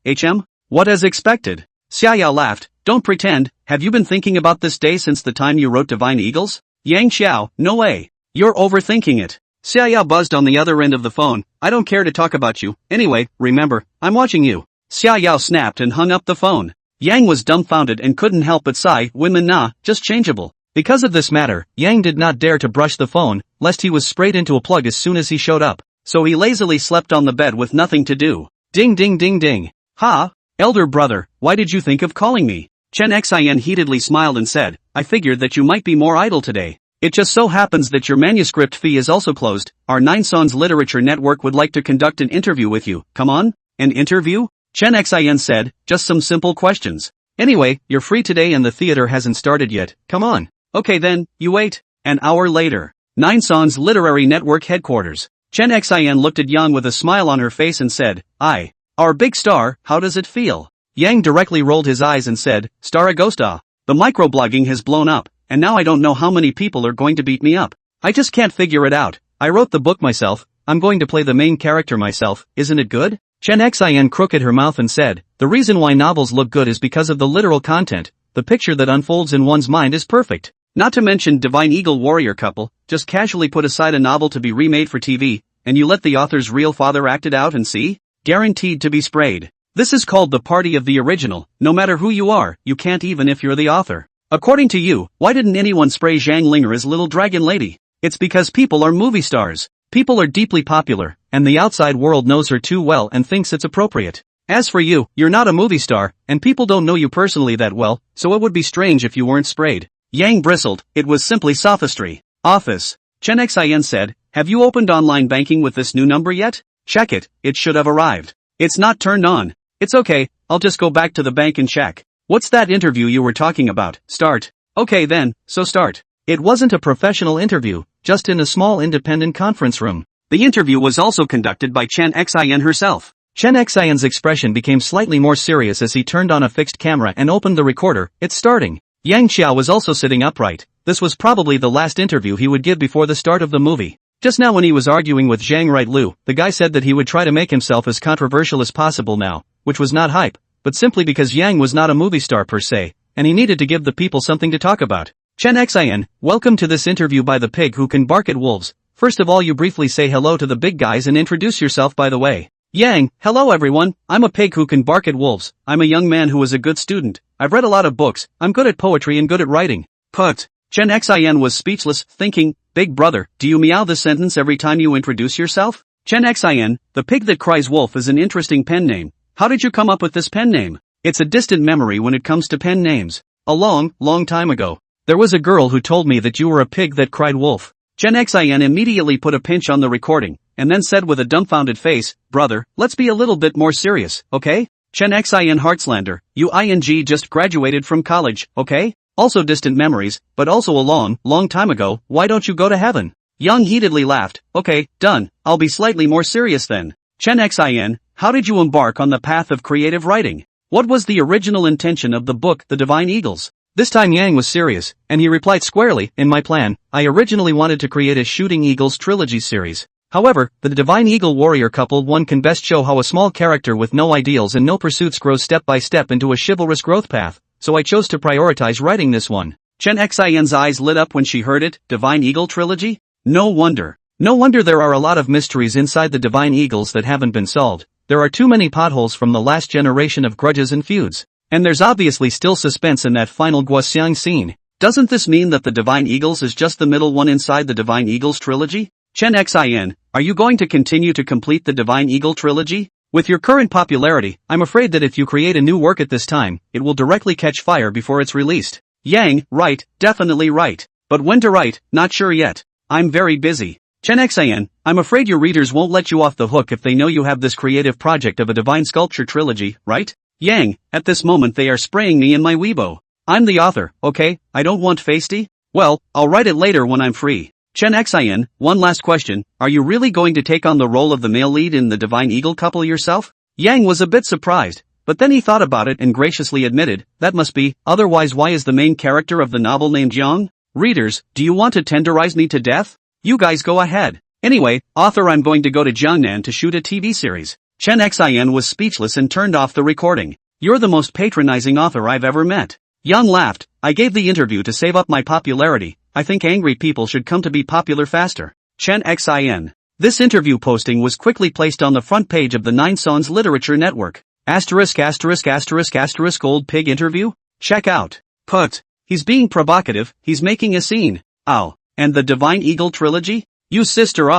What as expected? Xia Yao laughed. Don't pretend. Have you been thinking about this day since the time you wrote Divine Eagles? Yang Xiao, no way. You're overthinking it. Xia Yao buzzed on the other end of the phone. I don't care to talk about you. Anyway, remember, I'm watching you. Xia Yao snapped and hung up the phone. Yang was dumbfounded and couldn't help but sigh. Women just changeable. Because of this matter, Yang did not dare to brush the phone, lest he was sprayed into a plug as soon as he showed up. So he lazily slept on the bed with nothing to do. Ding ding ding ding. Ha! Elder brother, why did you think of calling me? Chen Xin heatedly smiled and said, I figured that you might be more idle today. It just so happens that your manuscript fee is also closed. Our Nine Sons Literature Network would like to conduct an interview with you. Come on? An interview? Chen Xin said, just some simple questions. Anyway, you're free today and the theater hasn't started yet. Come on. Okay then, you wait. An hour later. Nine Sons Literary Network headquarters. Chen Xin looked at Yang with a smile on her face and said, Our big star, how does it feel? Yang directly rolled his eyes and said, Staragosta. The microblogging has blown up, and now I don't know how many people are going to beat me up. I just can't figure it out. I wrote the book myself, I'm going to play the main character myself, isn't it good? Chen Xin crooked her mouth and said, the reason why novels look good is because of the literal content. The picture that unfolds in one's mind is perfect. Not to mention Divine Eagle Warrior Couple, just casually put aside a novel to be remade for TV, and you let the author's real father act it out and see? Guaranteed to be sprayed. This is called the party of the original. No matter who you are, you can't even if you're the author. According to you, why didn't anyone spray Zhang Linger as Little Dragon Lady? It's because people are movie stars. People are deeply popular, and the outside world knows her too well and thinks it's appropriate. As for you, you're not a movie star, and people don't know you personally that well, so it would be strange if you weren't sprayed. Yang bristled. It was simply sophistry. Office. Chen Xin said, have you opened online banking with this new number yet? Check it, it should have arrived. It's not turned on. It's okay, I'll just go back to the bank and check. What's that interview you were talking about? Start. Okay then, so start. It wasn't a professional interview, just in a small independent conference room. The interview was also conducted by Chen Xin herself. Chen Xin's expression became slightly more serious as he turned on a fixed camera and opened the recorder. It's starting. Yang Xiao was also sitting upright. This was probably the last interview he would give before the start of the movie. Just now when he was arguing with Zhang Rightlu, the guy said that he would try to make himself as controversial as possible now, which was not hype, but simply because Yang was not a movie star per se, and he needed to give the people something to talk about. Chen Xin, welcome to this interview by the pig who can bark at wolves. First of all you briefly say hello to the big guys and introduce yourself by the way. Yang, hello everyone, I'm a pig who can bark at wolves. I'm a young man who is a good student. I've read a lot of books, I'm good at poetry and good at writing. Put. Chen Xin was speechless, thinking, big brother, do you meow this sentence every time you introduce yourself? Chen Xin, the pig that cries wolf is an interesting pen name. How did you come up with this pen name? It's a distant memory when it comes to pen names. A long, long time ago. There was a girl who told me that you were a pig that cried wolf. Chen Xin immediately put a pinch on the recording, and then said with a dumbfounded face, brother, let's be a little bit more serious, okay? Chen Xin Heartslander, you just graduated from college, okay? Also distant memories, but also a long, long time ago, why don't you go to heaven? Yang heatedly laughed, okay, done, I'll be slightly more serious then. Chen Xin, how did you embark on the path of creative writing? What was the original intention of the book The Divine Eagles? This time Yang was serious, and he replied squarely, in my plan, I originally wanted to create a Shooting Eagles trilogy series. However, the Divine Eagle Warrior couple one can best show how a small character with no ideals and no pursuits grows step by step into a chivalrous growth path, so I chose to prioritize writing this one. Chen Xin's eyes lit up when she heard it, Divine Eagle Trilogy? No wonder. No wonder there are a lot of mysteries inside the Divine Eagles that haven't been solved. There are too many potholes from the last generation of grudges and feuds. And there's obviously still suspense in that final Guoxiang scene. Doesn't this mean that the Divine Eagles is just the middle one inside the Divine Eagles trilogy? Chen Xin, are you going to continue to complete the Divine Eagle trilogy? With your current popularity, I'm afraid that if you create a new work at this time, it will directly catch fire before it's released. Yang, right, definitely right. But when to write, not sure yet. I'm very busy. Chen Xin, I'm afraid your readers won't let you off the hook if they know you have this creative project of a Divine Sculpture trilogy, right? Yang, at this moment they are spraying me in my Weibo. I'm the author, okay? I don't want feisty? Well, I'll write it later when I'm free. Chen Xin, one last question, are you really going to take on the role of the male lead in the Divine Eagle couple yourself? Yang was a bit surprised, but then he thought about it and graciously admitted, that must be, otherwise why is the main character of the novel named Jiang? Readers, do you want to tenderize me to death? You guys go ahead. Anyway, author, I'm going to go to Jiangnan to shoot a TV series. Chen Xin was speechless and turned off the recording. You're the most patronizing author I've ever met. Yang laughed, I gave the interview to save up my popularity. I think angry people should come to be popular faster. Chen Xin. This interview posting was quickly placed on the front page of the Nine Sons Literature Network. ****** Old Pig interview? Check out. Put. He's being provocative, he's making a scene. Ow. And the Divine Eagle trilogy? You sister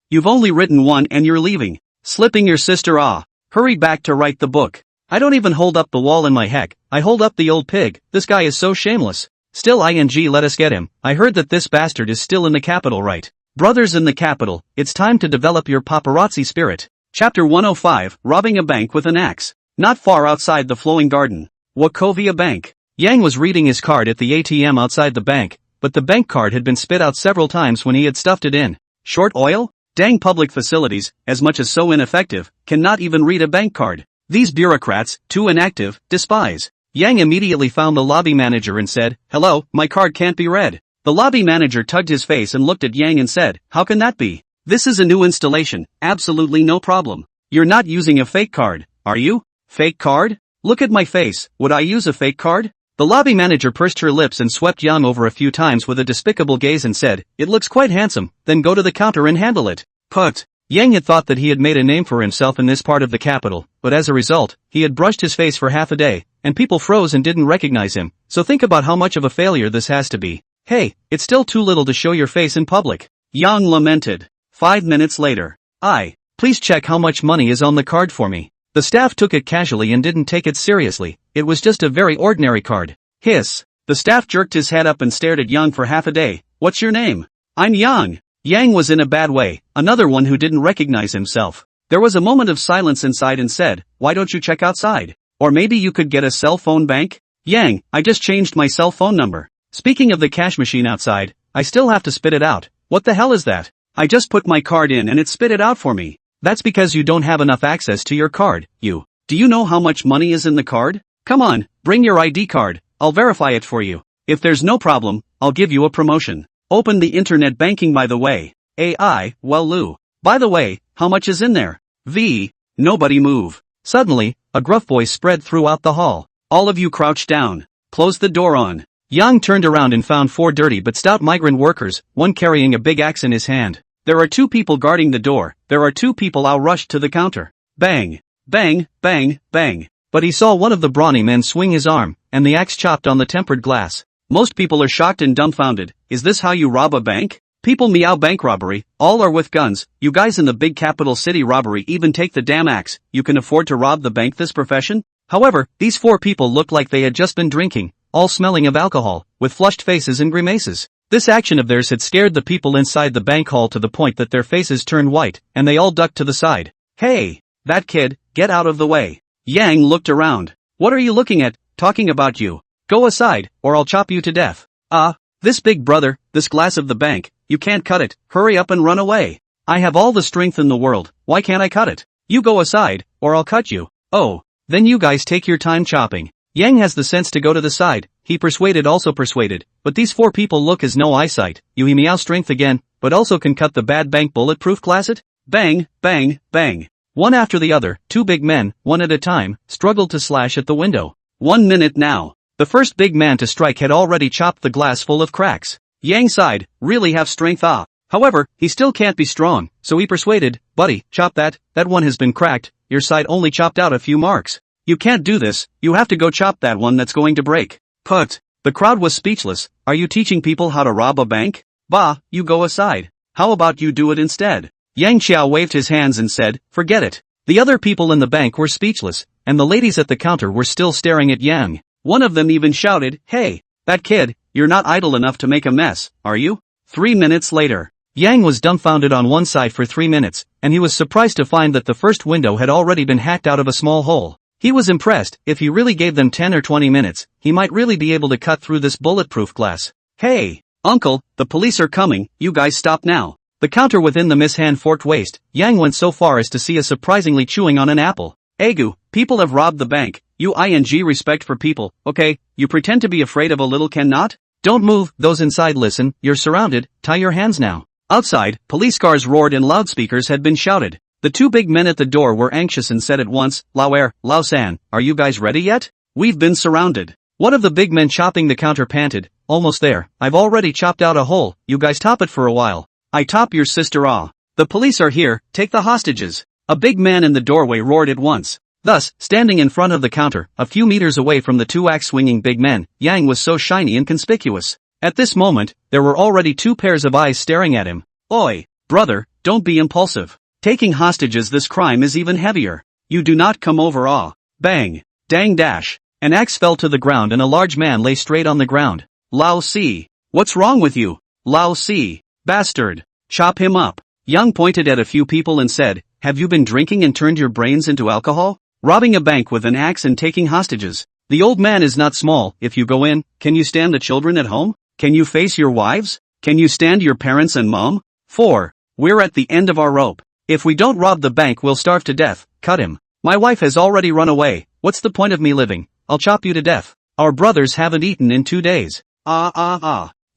you've only written one and you're leaving. Slipping your sister Hurry back to write the book. I don't even hold up the wall in my heck, I hold up the old pig, this guy is so shameless. Still let us get him, I heard that this bastard is still in the capital, right? Brothers in the capital, it's time to develop your paparazzi spirit. Chapter 105, Robbing a Bank with an Axe. Not far outside the Flowing Garden. Wachovia Bank. Yang was reading his card at the ATM outside the bank, but the bank card had been spit out several times when he had stuffed it in. Short oil? Dang, public facilities, as much as so ineffective, cannot even read a bank card. These bureaucrats, too inactive, despise. Yang immediately found the lobby manager and said, hello, my card can't be read. The lobby manager tugged his face and looked at Yang and said, how can that be? This is a new installation, absolutely no problem. You're not using a fake card, are you? Fake card? Look at my face, would I use a fake card? The lobby manager pursed her lips and swept Yang over a few times with a despicable gaze and said, it looks quite handsome, then go to the counter and handle it. Put. Yang had thought that he had made a name for himself in this part of the capital, but as a result, he had brushed his face for half a day, and people froze and didn't recognize him, so think about how much of a failure this has to be. Hey, it's still too little to show your face in public. Yang lamented. 5 minutes later. Please check how much money is on the card for me. The staff took it casually and didn't take it seriously, it was just a very ordinary card. Hiss. The staff jerked his head up and stared at Yang for half a day. What's your name? I'm Yang. Yang was in a bad way, another one who didn't recognize himself. There was a moment of silence inside and said, why don't you check outside? Or maybe you could get a cell phone bank? Yang, I just changed my cell phone number. Speaking of the cash machine outside, I still have to spit it out. What the hell is that? I just put my card in and it spit it out for me. That's because you don't have enough access to your card, you. Do you know how much money is in the card? Come on, bring your ID card, I'll verify it for you. If there's no problem, I'll give you a promotion. Open the internet banking by the way. Well Lou. By the way, how much is in there? Nobody move. Suddenly, a gruff voice spread throughout the hall. All of you crouch down. Close the door on. Yang turned around and found 4 dirty but stout migrant workers, one carrying a big axe in his hand. There are 2 people guarding the door, there are 2 people all rushed to the counter. Bang! Bang! Bang! Bang! But he saw one of the brawny men swing his arm, and the axe chopped on the tempered glass. Most people are shocked and dumbfounded. Is this how you rob a bank? People meow bank robbery, all are with guns. You guys in the big capital city robbery even take the damn axe. You can afford to rob the bank this profession? However, these 4 people looked like they had just been drinking, all smelling of alcohol, with flushed faces and grimaces. This action of theirs had scared the people inside the bank hall to the point that their faces turned white, and they all ducked to the side. Hey! That kid, get out of the way. Yang looked around. What are you looking at? Talking about you. Go aside, or I'll chop you to death. This big brother, this glass of the bank, you can't cut it, hurry up and run away. I have all the strength in the world, why can't I cut it? You go aside, or I'll cut you. Oh, then you guys take your time chopping. Yang has the sense to go to the side, he also persuaded, but these 4 people look as no eyesight, you meow strength again, but also can cut the bad bank bulletproof glass it? Bang, bang, bang. One after the other, two big men, one at a time, struggled to slash at the window. 1 minute now. The first big man to strike had already chopped the glass full of cracks. Yang sighed, really have strength ah. However, he still can't be strong, so he persuaded, buddy, chop that one has been cracked, your side only chopped out a few marks. You can't do this, you have to go chop that one that's going to break. Put. The crowd was speechless, are you teaching people how to rob a bank? Bah, you go aside. How about you do it instead? Yang Qiao waved his hands and said, forget it. The other people in the bank were speechless, and the ladies at the counter were still staring at Yang. One of them even shouted, hey, that kid, you're not idle enough to make a mess, are you? 3 minutes later. Yang was dumbfounded on one side for 3 minutes, and he was surprised to find that the first window had already been hacked out of a small hole. He was impressed, if he really gave them 10 or 20 minutes, he might really be able to cut through this bulletproof glass. Hey, uncle, the police are coming, you guys stop now. The counter within the mishand-forked waist, Yang went so far as to see a surprisingly chewing on an apple. Agu, people have robbed the bank, you ing respect for people, okay, you pretend to be afraid of a little cannot? Don't move, those inside listen, you're surrounded, tie your hands now. Outside, police cars roared and loudspeakers had been shouted. The two big men at the door were anxious and said at once, Lao San, are you guys ready yet? We've been surrounded. One of the big men chopping the counter panted, almost there, I've already chopped out a hole, you guys top it for a while. I top your sister ah. The police are here, take the hostages. A big man in the doorway roared at once. Thus, standing in front of the counter, a few meters away from the two axe-swinging big men, Yang was so shiny and conspicuous. At this moment, there were already two pairs of eyes staring at him. Oi, brother, don't be impulsive. Taking hostages this crime is even heavier. You do not come over ah. Bang. Dang dash. An axe fell to the ground and a large man lay straight on the ground. Lao Si. What's wrong with you? Lao Si. Bastard. Chop him up. Yang pointed at a few people and said, have you been drinking and turned your brains into alcohol? Robbing a bank with an axe and taking hostages. The old man is not small, if you go in, can you stand the children at home? Can you face your wives? Can you stand your parents and mom? 4. We're at the end of our rope. If we don't rob the bank we'll starve to death, cut him. My wife has already run away, what's the point of me living? I'll chop you to death. Our brothers haven't eaten in 2 days.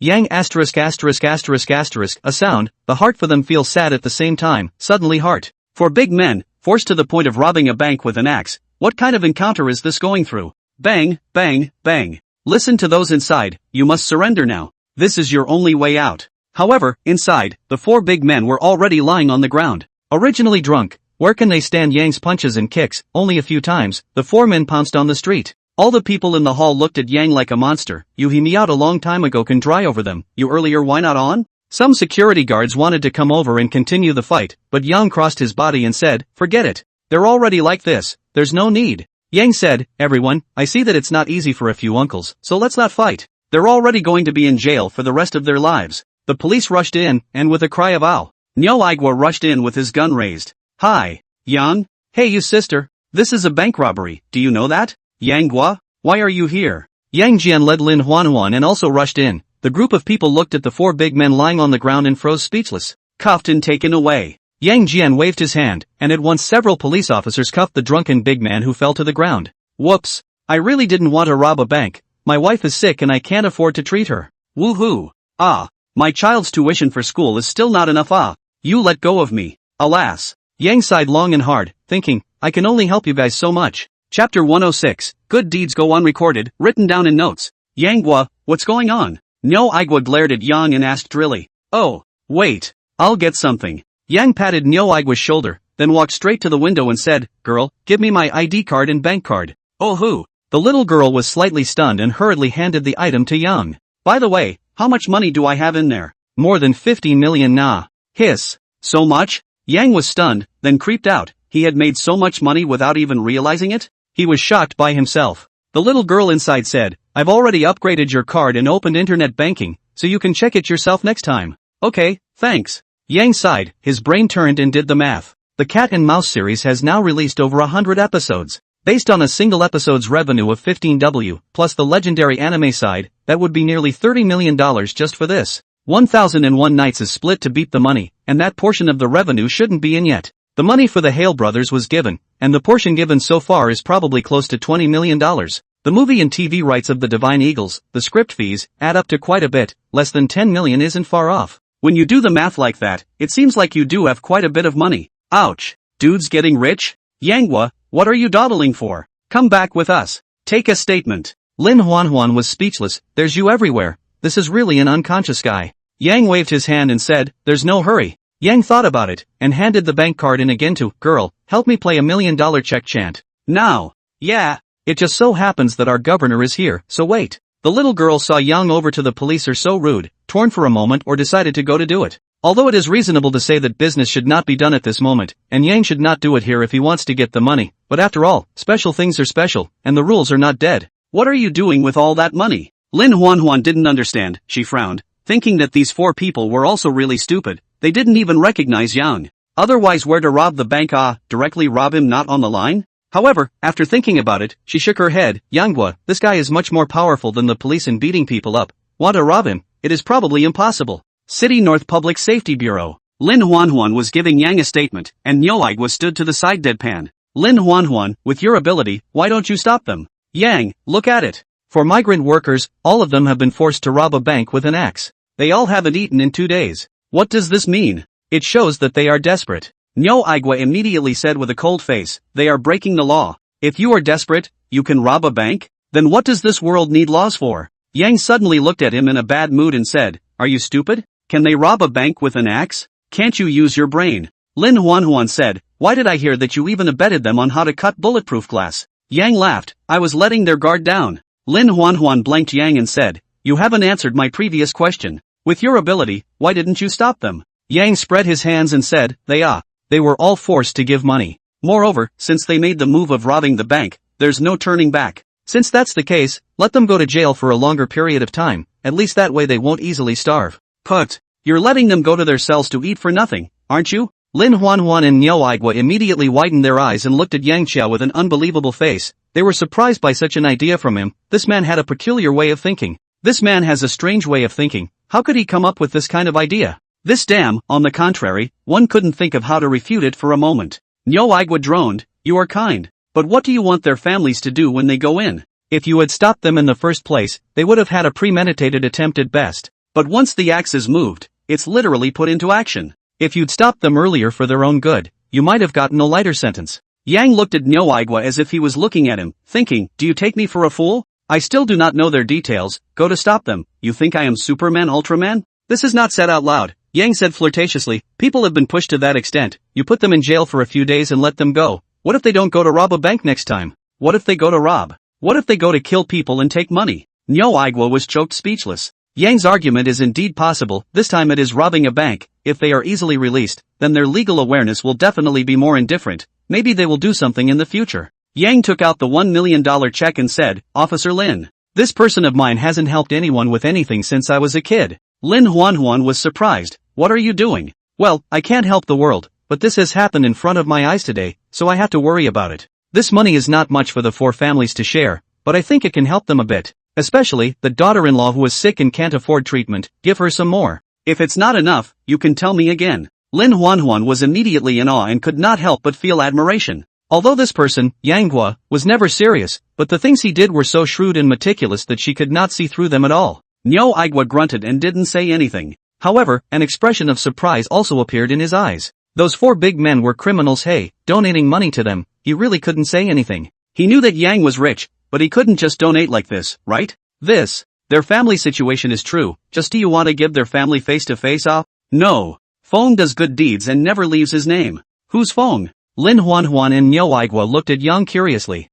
Yang asterisk, a sound, the heart for them feels sad at the same time, suddenly heart. For big men, forced to the point of robbing a bank with an axe, what kind of encounter is this going through? Bang, bang, bang. Listen to those inside, you must surrender now. This is your only way out. However, inside, the 4 big men were already lying on the ground. Originally drunk, where can they stand Yang's punches and kicks? Only a few times, the 4 men pounced on the street. All the people in the hall looked at Yang like a monster. You he me out a long time ago can dry over them, you earlier why not on? Some security guards wanted to come over and continue the fight, but Yang crossed his body and said, forget it. They're already like this, there's no need. Yang said, everyone, I see that it's not easy for a few uncles, so let's not fight. They're already going to be in jail for the rest of their lives. The police rushed in, and with a cry of ow, Nyo Igwa rushed in with his gun raised. Hi, Yang? Hey you sister, this is a bank robbery, do you know that? Yang Gua? Why are you here? Yang Jian led Lin Huan and also rushed in. The group of people looked at the 4 big men lying on the ground and froze speechless. Cuffed and taken away. Yang Jian waved his hand, and at once several police officers cuffed the drunken big man who fell to the ground. Whoops. I really didn't want to rob a bank. My wife is sick and I can't afford to treat her. Woohoo. Ah. My child's tuition for school is still not enough ah. You let go of me. Alas. Yang sighed long and hard, thinking, I can only help you guys so much. Chapter 106, Good Deeds Go Unrecorded, written down in notes. Yang Gua, what's going on? Nyo Igwa glared at Yang and asked drily. Oh, wait, I'll get something. Yang patted Nyo Igwa's shoulder, then walked straight to the window and said, girl, give me my ID card and bank card. Oh who? The little girl was slightly stunned and hurriedly handed the item to Yang. By the way, how much money do I have in there? More than 50 million na. Hiss. So much? Yang was stunned, then creeped out. He had made so much money without even realizing it? He was shocked by himself. The little girl inside said, I've already upgraded your card and opened internet banking, so you can check it yourself next time. Okay, thanks. Yang sighed, his brain turned and did the math. The Cat and Mouse series has now released over 100 episodes. Based on a single episode's revenue of 15W, plus the legendary anime side, that would be nearly $30 million just for this. 1001 Nights is split to beat the money, and that portion of the revenue shouldn't be in yet. The money for the Hale brothers was given, and the portion given so far is probably close to $20 million. The movie and TV rights of the Divine Eagles, the script fees, add up to quite a bit, less than 10 million isn't far off. When you do the math like that, it seems like you do have quite a bit of money. Ouch. Dude's getting rich? Yanghua, what are you dawdling for? Come back with us. Take a statement. Lin Huanhuan was speechless. There's you everywhere. This is really an unconscious guy. Yang waved his hand and said, there's no hurry. Yang thought about it, and handed the bank card in again to, girl, help me play $1 million check chant. Now. Yeah. It just so happens that our governor is here, so wait. The little girl saw Yang over to the police are so rude, torn for a moment or decided to go to do it. Although it is reasonable to say that business should not be done at this moment, and Yang should not do it here if he wants to get the money, but after all, special things are special, and the rules are not dead. What are you doing with all that money? Lin Huanhuan didn't understand, she frowned, thinking that these 4 people were also really stupid. They didn't even recognize Yang. Otherwise where to rob the bank? Directly rob him, not on the line? However, after thinking about it, she shook her head. Yanghua, this guy is much more powerful than the police in beating people up. Want to rob him? It is probably impossible. City North Public Safety Bureau. Lin Huanhuan was giving Yang a statement, and Nyoigwa stood to the side deadpan. Lin Huanhuan, with your ability, why don't you stop them? Yang, look at it. For migrant workers, all of them have been forced to rob a bank with an axe. They all haven't eaten in 2 days. What does this mean? It shows that they are desperate. Nyoigwa immediately said with a cold face, they are breaking the law. If you are desperate, you can rob a bank? Then what does this world need laws for? Yang suddenly looked at him in a bad mood and said, are you stupid? Can they rob a bank with an axe? Can't you use your brain? Lin Huanhuan said, why did I hear that you even abetted them on how to cut bulletproof glass? Yang laughed, I was letting their guard down. Lin Huanhuan blanked Yang and said, you haven't answered my previous question. With your ability, why didn't you stop them? Yang spread his hands and said, they were all forced to give money. Moreover, since they made the move of robbing the bank, there's no turning back. Since that's the case, let them go to jail for a longer period of time, at least that way they won't easily starve. Put. You're letting them go to their cells to eat for nothing, aren't you? Lin Huanhuan and Nyoigwa immediately widened their eyes and looked at Yang Qiao with an unbelievable face. They were surprised by such an idea from him. This man had a peculiar way of thinking. This man has a strange way of thinking. How could he come up with this kind of idea? This dam, on the contrary, one couldn't think of how to refute it for a moment. Nyoigwa droned, you are kind. But what do you want their families to do when they go in? If you had stopped them in the first place, they would have had a premeditated attempt at best. But once the axe is moved, it's literally put into action. If you'd stopped them earlier for their own good, you might have gotten a lighter sentence. Yang looked at Nyoigwa as if he was looking at him, thinking, do you take me for a fool? I still do not know their details. Go to stop them. You think I am Superman, Ultraman? This is not said out loud. Yang said flirtatiously, people have been pushed to that extent. You put them in jail for a few days and let them go. What if they don't go to rob a bank next time? What if they go to rob? What if they go to kill people and take money? Nyoigwa was choked speechless. Yang's argument is indeed possible. This time it is robbing a bank. If they are easily released, then their legal awareness will definitely be more indifferent. Maybe they will do something in the future. Yang took out the $1 million check and said, Officer Lin, this person of mine hasn't helped anyone with anything since I was a kid. Lin Huanhuan was surprised. What are you doing? Well, I can't help the world, but this has happened in front of my eyes today, so I have to worry about it. This money is not much for the 4 families to share, but I think it can help them a bit. Especially, the daughter-in-law who is sick and can't afford treatment, give her some more. If it's not enough, you can tell me again. Lin Huanhuan was immediately in awe and could not help but feel admiration. Although this person, Yanghua, was never serious, but the things he did were so shrewd and meticulous that she could not see through them at all. Nyoigwa grunted and didn't say anything. However, an expression of surprise also appeared in his eyes. Those 4 big men were criminals, donating money to them. He really couldn't say anything. He knew that Yang was rich, but he couldn't just donate like this, right? Their family situation is true. Just do you want to give their family face-to-face up? No. Feng does good deeds and never leaves his name. Who's Feng? Lin Huanhuan and Nyoigwa looked at Yang curiously.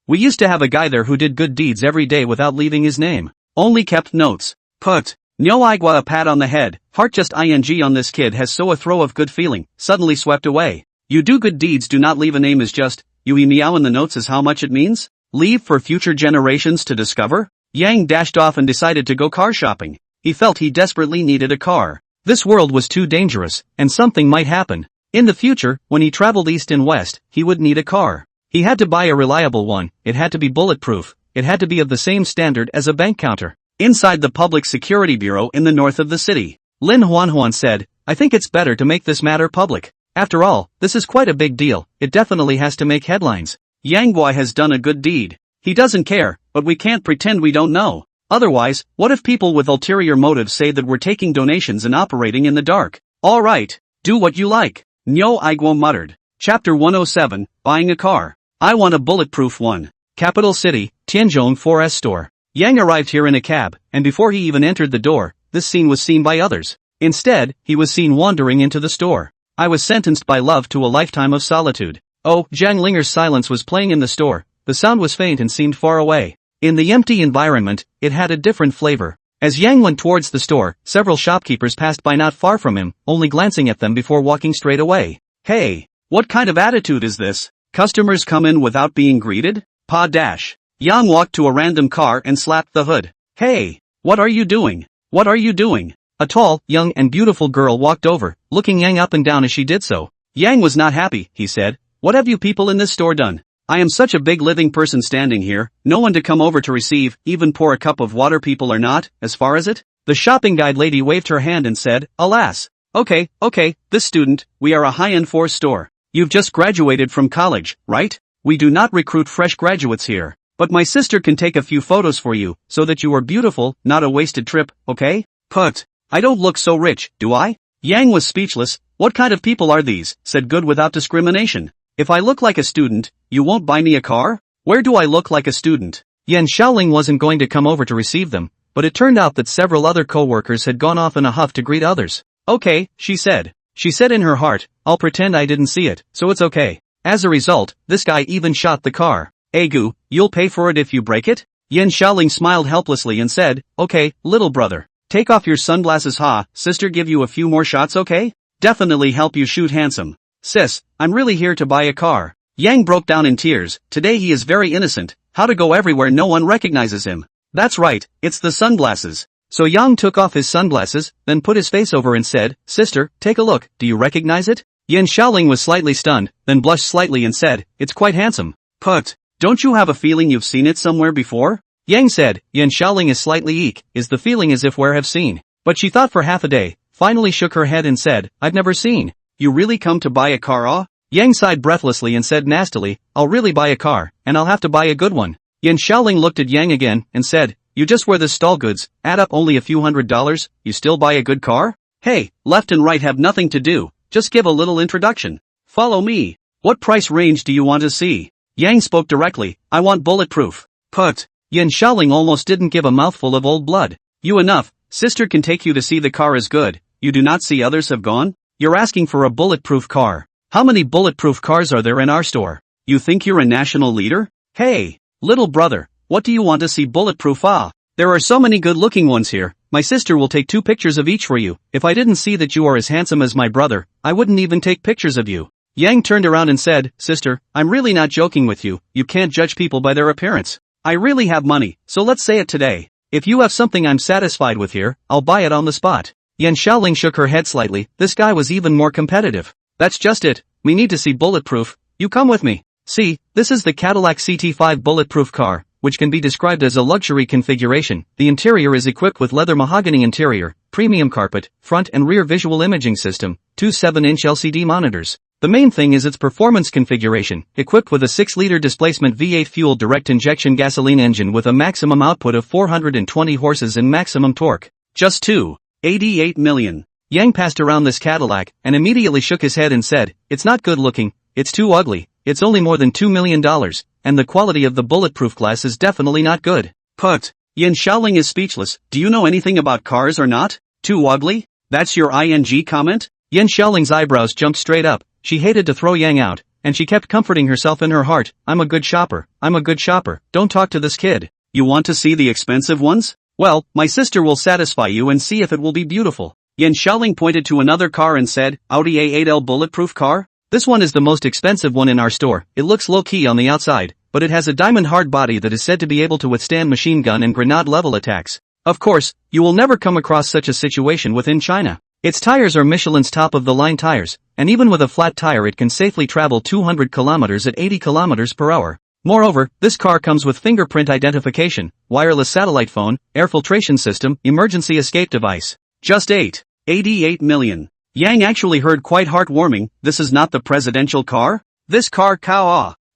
We used to have a guy there who did good deeds every day without leaving his name. Only kept notes. Put. Nyoigwa a pat on the head, heart just ing on this kid has so a throw of good feeling, suddenly swept away. You do good deeds, do not leave a name is just, you meow in the notes is how much it means? Leave for future generations to discover? Yang dashed off and decided to go car shopping. He felt he desperately needed a car. This world was too dangerous, and something might happen. In the future, when he traveled east and west, he would need a car. He had to buy a reliable one, it had to be bulletproof, it had to be of the same standard as a bank counter. Inside the Public Security Bureau in the north of the city, Lin Huanhuan said, I think it's better to make this matter public. After all, this is quite a big deal, it definitely has to make headlines. Yanghua has done a good deed. He doesn't care, but we can't pretend we don't know. Otherwise, what if people with ulterior motives say that we're taking donations and operating in the dark? Alright, do what you like. Nyo Aigwo muttered. Chapter 107, Buying a Car. I want a bulletproof one. Capital City, Tianzhong 4S store. Yang arrived here in a cab, and before he even entered the door, this scene was seen by others. Instead, he was seen wandering into the store. I was sentenced by love to a lifetime of solitude. Oh, Zhang Linger's silence was playing in the store. The sound was faint and seemed far away. In the empty environment, it had a different flavor. As Yang went towards the store, several shopkeepers passed by not far from him, only glancing at them before walking straight away. Hey, what kind of attitude is this? Customers come in without being greeted? Pa dash. Yang walked to a random car and slapped the hood. Hey, what are you doing? What are you doing? A tall, young and beautiful girl walked over, looking Yang up and down as she did so. Yang was not happy, he said. What have you people in this store done? I am such a big living person standing here, no one to come over to receive, even pour a cup of water. People are not, as far as it? The shopping guide lady waved her hand and said, alas. Okay, this student, we are a high-end force store. You've just graduated from college, right? We do not recruit fresh graduates here. But my sister can take a few photos for you, so that you are beautiful, not a wasted trip, okay? Put. I don't look so rich, do I? Yang was speechless. What kind of people are these? Said Good without discrimination. If I look like a student, you won't buy me a car? Where do I look like a student? Yan Xiaoling wasn't going to come over to receive them, but it turned out that several other co-workers had gone off in a huff to greet others. Okay, she said. She said in her heart, I'll pretend I didn't see it, so it's okay. As a result, this guy even shot the car. Egu, you'll pay for it if you break it? Yan Xiaoling smiled helplessly and said, okay, little brother. Take off your sunglasses. Sister, give you a few more shots, okay? Definitely help you shoot handsome. Sis, I'm really here to buy a car. Yang broke down in tears. Today he is very innocent. How to go everywhere no one recognizes him. That's right, it's the sunglasses. So Yang took off his sunglasses, then put his face over and said, Sister, take a look, do you recognize it? Yan Xiaoling was slightly stunned, then blushed slightly and said, it's quite handsome. Put. Don't you have a feeling you've seen it somewhere before? Yang said, Yan Xiaoling is slightly eek, is the feeling as if where have seen. But she thought for half a day, finally shook her head and said, I've never seen. You really come to buy a car? Yang sighed breathlessly and said nastily, I'll really buy a car, and I'll have to buy a good one. Yan Xiaoling looked at Yang again, and said, you just wear the stall goods, add up only a few $100, you still buy a good car? Hey, left and right have nothing to do, just give a little introduction. Follow me. What price range do you want to see? Yang spoke directly, I want bulletproof. Put. Yan Xiaoling almost didn't give a mouthful of old blood. You enough, sister can take you to see the car is good, you do not see others have gone? You're asking for a bulletproof car. How many bulletproof cars are there in our store? You think you're a national leader? Hey, little brother, what do you want to see bulletproof? There are so many good looking ones here, my sister will take 2 pictures of each for you. If I didn't see that you are as handsome as my brother, I wouldn't even take pictures of you. Yang turned around and said, Sister, I'm really not joking with you, you can't judge people by their appearance. I really have money, so let's say it today. If you have something I'm satisfied with here, I'll buy it on the spot. Yan Xiaoling shook her head slightly, this guy was even more competitive. That's just it, we need to see bulletproof, you come with me. See, this is the Cadillac CT5 bulletproof car, which can be described as a luxury configuration. The interior is equipped with leather mahogany interior, premium carpet, front and rear visual imaging system, 2 7-inch LCD monitors. The main thing is its performance configuration, equipped with a 6-liter displacement V8 fuel direct injection gasoline engine with a maximum output of 420 horses and maximum torque. Just 2.88 million. Yang passed around this Cadillac and immediately shook his head and said, it's not good looking, it's too ugly, it's only more than $2 million, and the quality of the bulletproof glass is definitely not good. Put. Yan Xiaoling is speechless, do you know anything about cars or not? Too ugly? That's your ing comment? Yan Xiaoling's eyebrows jumped straight up. She hated to throw Yang out, and she kept comforting herself in her heart, I'm a good shopper, don't talk to this kid. You want to see the expensive ones? Well, my sister will satisfy you and see if it will be beautiful. Yan Xiaoling pointed to another car and said, Audi A8L bulletproof car? This one is the most expensive one in our store, it looks low-key on the outside, but it has a diamond-hard body that is said to be able to withstand machine gun and grenade-level attacks. Of course, you will never come across such a situation within China. Its tires are Michelin's top-of-the-line tires, and even with a flat tire it can safely travel 200 kilometers at 80 kilometers per hour. Moreover, this car comes with fingerprint identification, wireless satellite phone, air filtration system, emergency escape device. Just 8.88 million. Yang actually heard quite heartwarming, this is not the presidential car? This car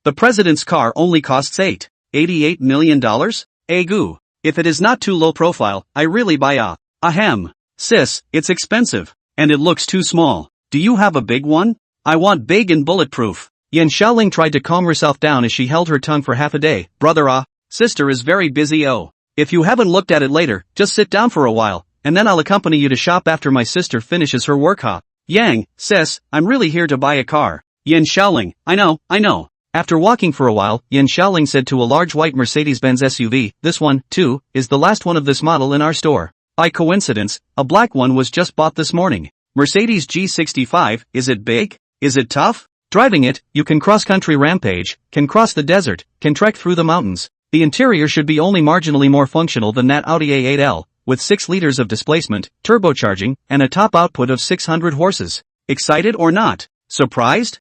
The president's car only costs $8.88 million? Egu. If it is not too low profile, I really buy a. Ahem. Sis, it's expensive. And it looks too small. Do you have a big one? I want big and bulletproof. Yan Xiaoling tried to calm herself down as she held her tongue for half a day. Brother, sister is very busy. Oh. If you haven't looked at it later, just sit down for a while, and then I'll accompany you to shop after my sister finishes her work. Yang, sis, I'm really here to buy a car. Yan Xiaoling, I know. After walking for a while, Yan Xiaoling said to a large white Mercedes-Benz SUV, this one, too, is the last one of this model in our store. By coincidence, a black one was just bought this morning. Mercedes G65, is it big? Is it tough? Driving it, you can cross-country rampage, can cross the desert, can trek through the mountains. The interior should be only marginally more functional than that Audi A8L, with 6 liters of displacement, turbocharging, and a top output of 600 horses. Excited or not? Surprised?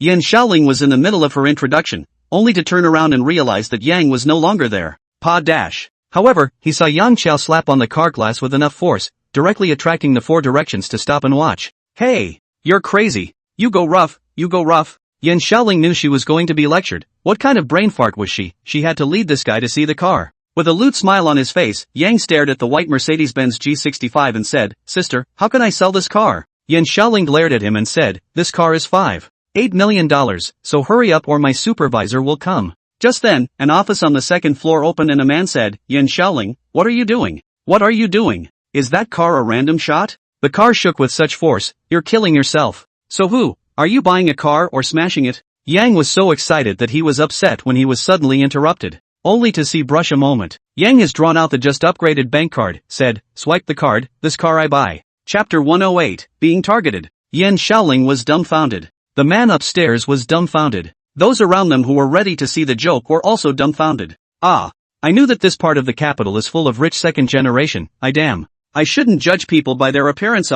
Yan Xiaoling was in the middle of her introduction, only to turn around and realize that Yang was no longer there. However, he saw Yang Xiao slap on the car glass with enough force, directly attracting the 4 directions to stop and watch. Hey! You're crazy. You go rough. Yan Xiaoling knew she was going to be lectured. What kind of brain fart was she? She had to lead this guy to see the car. With a lewd smile on his face, Yang stared at the white Mercedes-Benz G65 and said, Sister, how can I sell this car? Yan Xiaoling glared at him and said, this car is $8 million, so hurry up or my supervisor will come. Just then, an office on the 2nd floor opened and a man said, Yan Xiaoling, what are you doing? What are you doing? Is that car a random shot? The car shook with such force, you're killing yourself. So who? Are you buying a car or smashing it? Yang was so excited that he was upset when he was suddenly interrupted. Only to see brush a moment. Yang has drawn out the just upgraded bank card, said, swipe the card, this car I buy. Chapter 108, Being Targeted. Yan Xiaoling was dumbfounded. The man upstairs was dumbfounded. Those around them who were ready to see the joke were also dumbfounded. I knew that this part of the capital is full of rich second generation, I shouldn't judge people by their appearance.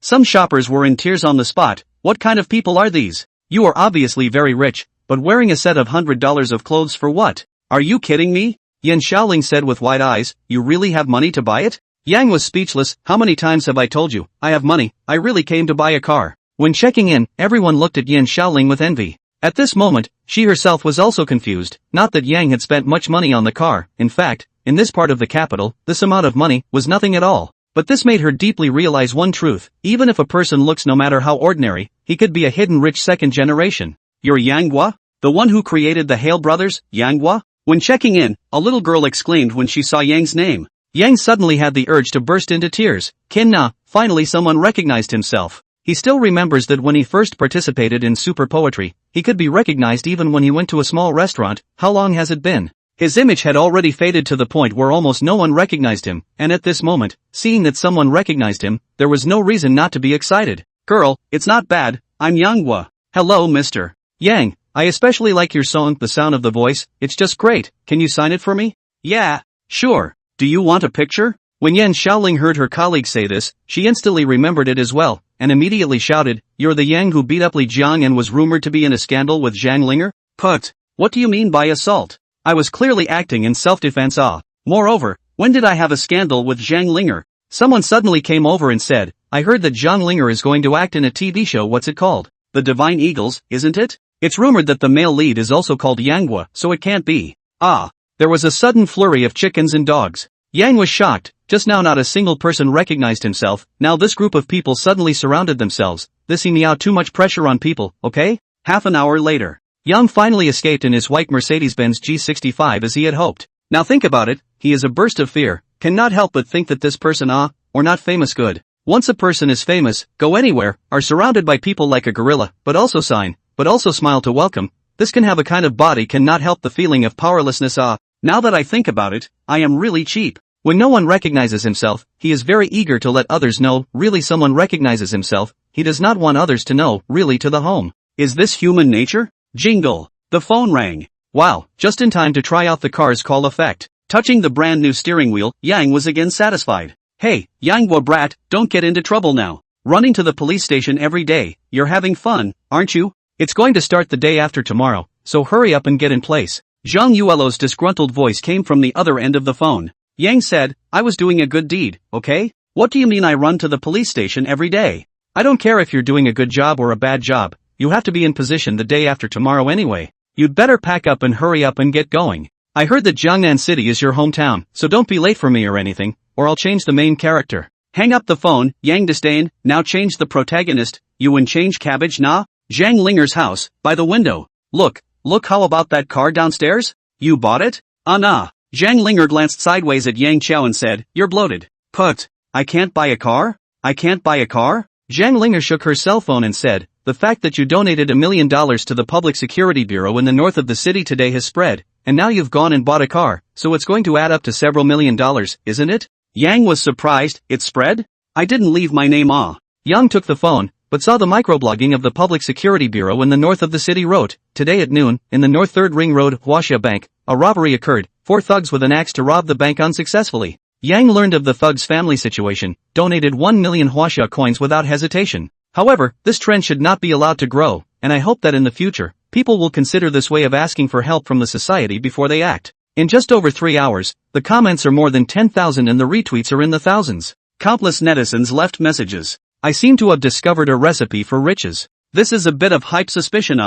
Some shoppers were in tears on the spot. What kind of people are these? You are obviously very rich, but wearing a set of $100 of clothes for what? Are you kidding me? Yan Xiaoling said with wide eyes, you really have money to buy it? Yang was speechless. How many times have I told you, I have money, I really came to buy a car. When checking in, everyone looked at Yan Xiaoling with envy. At this moment, she herself was also confused, not that Yang had spent much money on the car, in fact, in this part of the capital, this amount of money was nothing at all. But this made her deeply realize one truth, even if a person looks no matter how ordinary, he could be a hidden rich second generation. You're Yang Gua? The one who created the Hale brothers, Yang Gua? When checking in, a little girl exclaimed when she saw Yang's name. Yang suddenly had the urge to burst into tears. Finally someone recognized himself. He still remembers that when he first participated in super poetry, he could be recognized even when he went to a small restaurant. How long has it been? His image had already faded to the point where almost no one recognized him, and at this moment, seeing that someone recognized him, there was no reason not to be excited. Girl, it's not bad, I'm Yang Gua. Hello Mr. Yang, I especially like your song, the sound of the voice, it's just great, can you sign it for me? Yeah, sure. Do you want a picture? When Yan Xiaoling heard her colleague say this, she instantly remembered it as well, and immediately shouted, you're the Yang who beat up Li Jiang and was rumored to be in a scandal with Zhang Linger? Put. What do you mean by assault? I was clearly acting in self-defense. Moreover, when did I have a scandal with Zhang Linger? Someone suddenly came over and said, I heard that Zhang Linger is going to act in a TV show. What's it called? The Divine Eagles, isn't it? It's rumored that the male lead is also called Yang Gua, so it can't be. There was a sudden flurry of chickens and dogs. Yang was shocked. Just now not a single person recognized himself. Now this group of people suddenly surrounded themselves. This meow too much pressure on people, okay? Half an hour later. Yang finally escaped in his white Mercedes-Benz G65 as he had hoped. Now think about it, he is a burst of fear, cannot help but think that this person or not famous good. Once a person is famous, go anywhere, are surrounded by people like a gorilla, but also smile to welcome, this can have a kind of body cannot help the feeling of powerlessness. Now that I think about it, I am really cheap. When no one recognizes himself, he is very eager to let others know, really someone recognizes himself, he does not want others to know, really to the home. Is this human nature? Jingle. The phone rang. Wow, just in time to try out the car's call effect. Touching the brand new steering wheel, Yang was again satisfied. Hey, Yang Gua brat, don't get into trouble now. Running to the police station every day, you're having fun, aren't you? It's going to start the day after tomorrow, so hurry up and get in place. Zhang Yuelo's disgruntled voice came from the other end of the phone. Yang said, I was doing a good deed, okay? What do you mean I run to the police station every day? I don't care if you're doing a good job or a bad job. You have to be in position the day after tomorrow anyway. You'd better pack up and hurry up and get going. I heard that Jiangnan City is your hometown, so don't be late for me or anything, or I'll change the main character. Hang up the phone, Yang disdain, now change the protagonist, you and change cabbage nah? Zhang Linger's house, by the window. Look how about that car downstairs? You bought it? Nah. Zhang Linger glanced sideways at Yang Qiao and said, you're bloated. Put. I can't buy a car? I can't buy a car? Zhang Linger shook her cell phone and said, the fact that you donated $1 million to the Public Security Bureau in the north of the city today has spread, and now you've gone and bought a car, so it's going to add up to several $1,000,000, isn't it? Yang was surprised, it spread? I didn't leave my name Yang took the phone, but saw the microblogging of the Public Security Bureau in the north of the city wrote, today at noon, in the North 3rd Ring Road, Huaxia Bank, a robbery occurred, 4 thugs with an axe to rob the bank unsuccessfully. Yang learned of the thugs' family situation, donated 1 million Huaxia coins without hesitation. However, this trend should not be allowed to grow, and I hope that in the future, people will consider this way of asking for help from the society before they act. In just over 3 hours, the comments are more than 10,000 and the retweets are in the thousands. Countless netizens left messages. I seem to have discovered a recipe for riches. This is a bit of hype suspicion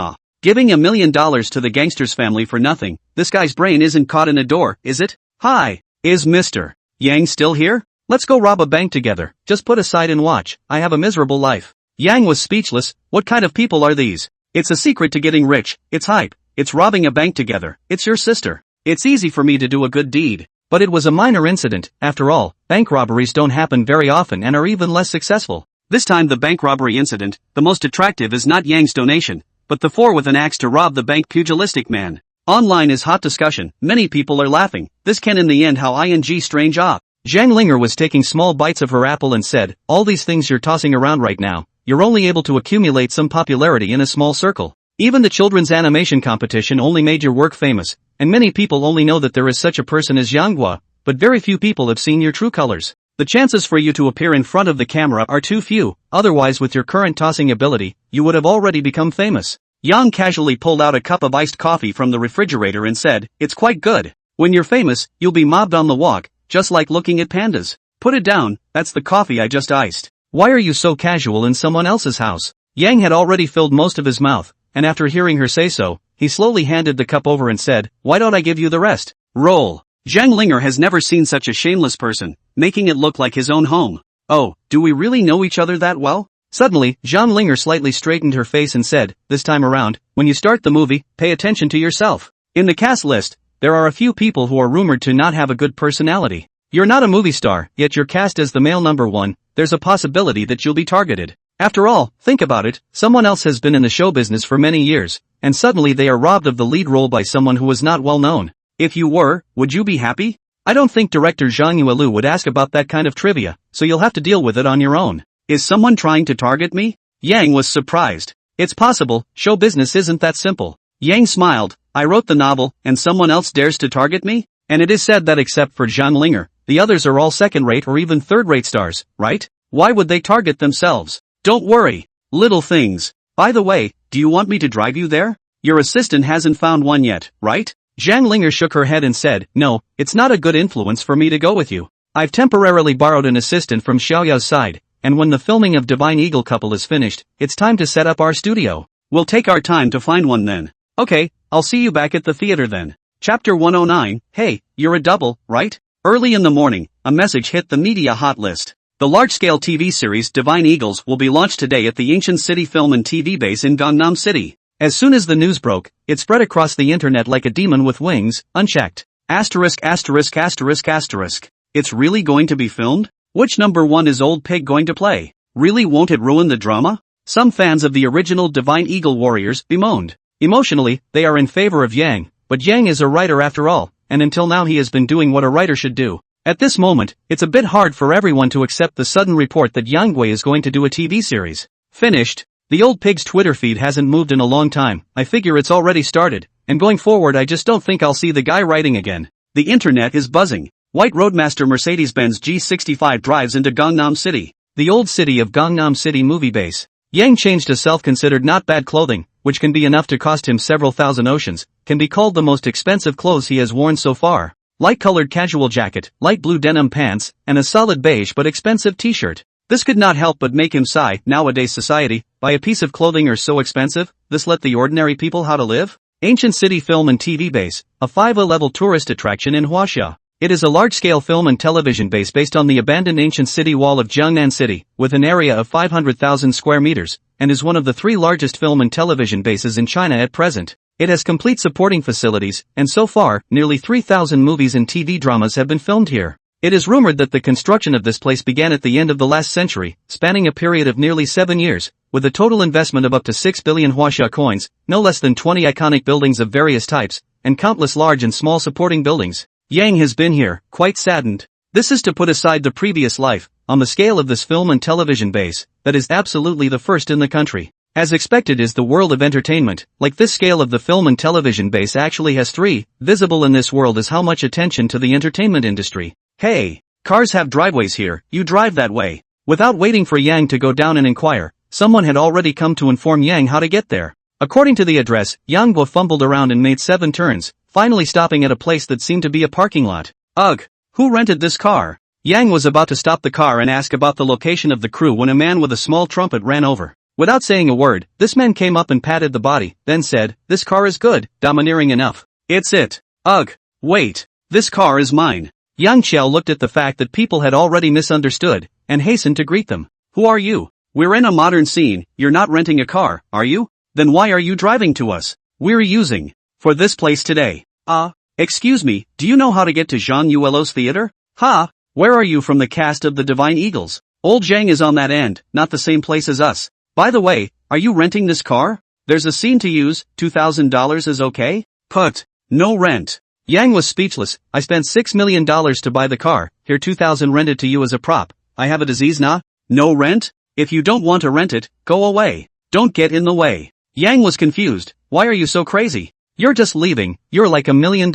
Giving $1 million to the gangster's family for nothing, this guy's brain isn't caught in a door, is it? Hi, is Mr. Yang still here? Let's go rob a bank together, just put aside and watch, I have a miserable life. Yang was speechless, what kind of people are these? It's a secret to getting rich, it's hype, it's robbing a bank together, it's your sister. It's easy for me to do a good deed. But it was a minor incident, after all, bank robberies don't happen very often and are even less successful. This time the bank robbery incident, the most attractive is not Yang's donation, but the 4 with an axe to rob the bank pugilistic man. Online is hot discussion, many people are laughing, this can in the end how strange Zhang Linger was taking small bites of her apple and said, all these things you're tossing around right now, you're only able to accumulate some popularity in a small circle. Even the children's animation competition only made your work famous, and many people only know that there is such a person as Yang Gua, but very few people have seen your true colors. The chances for you to appear in front of the camera are too few, otherwise with your current tossing ability, you would have already become famous. Yang casually pulled out a cup of iced coffee from the refrigerator and said, it's quite good. When you're famous, you'll be mobbed on the walk, just like looking at pandas. Put it down, that's the coffee I just iced. Why are you so casual in someone else's house? Yang had already filled most of his mouth, and after hearing her say so, he slowly handed the cup over and said, why don't I give you the rest? Roll. Zhang Linger has never seen such a shameless person, making it look like his own home. Oh, do we really know each other that well? Suddenly, Zhang Linger slightly straightened her face and said, this time around, when you start the movie, pay attention to yourself. In the cast list, there are a few people who are rumored to not have a good personality. You're not a movie star, yet you're cast as the male number 1, there's a possibility that you'll be targeted. After all, think about it, someone else has been in the show business for many years, and suddenly they are robbed of the lead role by someone who is not well known. If you were, would you be happy? I don't think director Zhang Yuelu would ask about that kind of trivia, so you'll have to deal with it on your own. Is someone trying to target me? Yang was surprised. It's possible, show business isn't that simple. Yang smiled, I wrote the novel, and someone else dares to target me? And it is said that except for Zhang Linger, the others are all second-rate or even third-rate stars, right? Why would they target themselves? Don't worry. Little things. By the way, do you want me to drive you there? Your assistant hasn't found one yet, right? Zhang Linger shook her head and said, no, it's not a good influence for me to go with you. I've temporarily borrowed an assistant from Xiaoyao's side, and when the filming of Divine Eagle Couple is finished, it's time to set up our studio. We'll take our time to find one then. Okay, I'll see you back at the theater then. Chapter 109, hey, you're a double, right? Early in the morning, a message hit the media hot list. The large-scale TV series Divine Eagles will be launched today at the Ancient City Film and TV base in Gangnam City. As soon as the news broke, it spread across the internet like a demon with wings, unchecked. Asterisk. It's really going to be filmed? Which number 1 is Old Pig going to play? Really won't it ruin the drama? Some fans of the original Divine Eagle Warriors bemoaned. Emotionally, they are in favor of Yang, but Yang is a writer after all, and until now he has been doing what a writer should do. At this moment, it's a bit hard for everyone to accept the sudden report that Yang Gui is going to do a TV series. Finished. The Old Pig's Twitter feed hasn't moved in a long time, I figure it's already started, and going forward I just don't think I'll see the guy writing again. The internet is buzzing. White Roadmaster Mercedes-Benz G65 drives into Gangnam City, the old city of Gangnam City movie base. Yang changed to self-considered not bad clothing, which can be enough to cost him several thousand oceans, can be called the most expensive clothes he has worn so far. Light-colored casual jacket, light blue denim pants, and a solid beige but expensive t-shirt. This could not help but make him sigh. Nowadays society, buy a piece of clothing are so expensive, this let the ordinary people how to live? Ancient City Film and TV Base, a 5A-level tourist attraction in Huaxia. It is a large-scale film and television base based on the abandoned ancient city wall of Jiangnan City, with an area of 500,000 square meters, and is one of the 3 largest film and television bases in China at present. It has complete supporting facilities, and so far, nearly 3,000 movies and TV dramas have been filmed here. It is rumored that the construction of this place began at the end of the last century, spanning a period of nearly 7 years, with a total investment of up to 6 billion Huaxia coins, no less than 20 iconic buildings of various types, and countless large and small supporting buildings. Yang has been here, quite saddened. This is to put aside the previous life, on the scale of this film and television base, that is absolutely the first in the country. As expected is the world of entertainment, like this scale of the film and television base actually has 3, visible in this world is how much attention to the entertainment industry. Hey, cars have driveways here, you drive that way. Without waiting for Yang to go down and inquire, someone had already come to inform Yang how to get there. According to the address, Yang Guo fumbled around and made 7 turns, finally stopping at a place that seemed to be a parking lot. Ugh, who rented this car? Yang was about to stop the car and ask about the location of the crew when a man with a small trumpet ran over. Without saying a word, this man came up and patted the body, then said, "This car is good, domineering enough. It's it. Ugh, wait, this car is mine." Yang Qiao looked at the fact that people had already misunderstood, and hastened to greet them. "Who are you? We're in a modern scene, you're not renting a car, are you? Then why are you driving to us? We're using for this place today." Excuse me, do you know how to get to Zhang Yuelo's theater? Ha, where are you from the cast of the Divine Eagles? Old Zhang is on that end, not the same place as us. By the way, are you renting this car? There's a scene to use, $2,000 is okay? Put, no rent. Yang was speechless. I spent $6 million to buy the car, here 2,000 rented to you as a prop. I have a disease nah? No rent? If you don't want to rent it, go away. Don't get in the way. Yang was confused. Why are you so crazy? You're just leaving, you're like $1 million.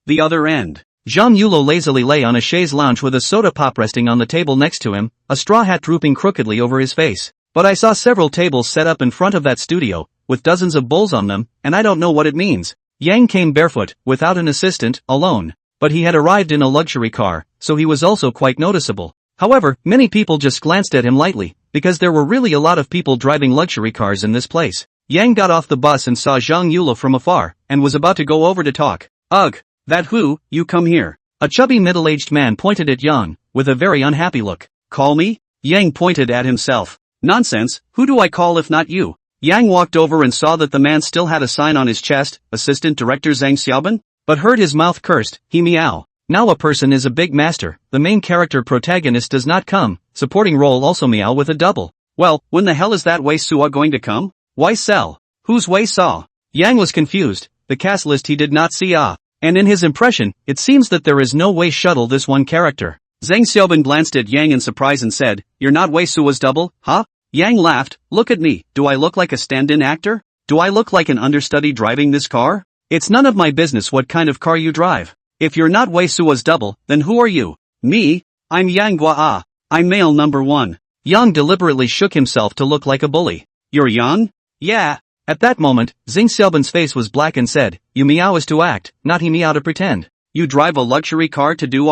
The other end. Zhang Yulo lazily lay on a chaise lounge with a soda pop resting on the table next to him, a straw hat drooping crookedly over his face. But I saw several tables set up in front of that studio, with dozens of bowls on them, and I don't know what it means. Yang came barefoot, without an assistant, alone. But he had arrived in a luxury car, so he was also quite noticeable. However, many people just glanced at him lightly, because there were really a lot of people driving luxury cars in this place. Yang got off the bus and saw Zhang Yulo from afar, and was about to go over to talk. Ugh, that who, you come here. A chubby middle-aged man pointed at Yang, with a very unhappy look. Call me? Yang pointed at himself. Nonsense, who do I call if not you? Yang walked over and saw that the man still had a sign on his chest, Assistant Director Zhang Xiaoban, but heard his mouth cursed, he meow. Now a person is a big master, the main character protagonist does not come, supporting role also meow with a double. Well, when the hell is that Wei Suo going to come? Why sell? Who's Wei Suo? Yang was confused, the cast list he did not see and in his impression, it seems that there is no Wei shuttle this one character. Zhang Xiaoban glanced at Yang in surprise and said, "You're not Wei Suo's double, huh?" Yang laughed, "Look at me, do I look like a stand-in actor? Do I look like an understudy driving this car? It's none of my business what kind of car you drive. If you're not Wei Suo's double, then who are you?" "Me? I'm Yang Gua. I'm male number 1. Yang deliberately shook himself to look like a bully. "You're Yang?" "Yeah." At that moment, Zhang Xiaoban's face was black and said, "You meow is to act, not he meow to pretend. You drive a luxury car to do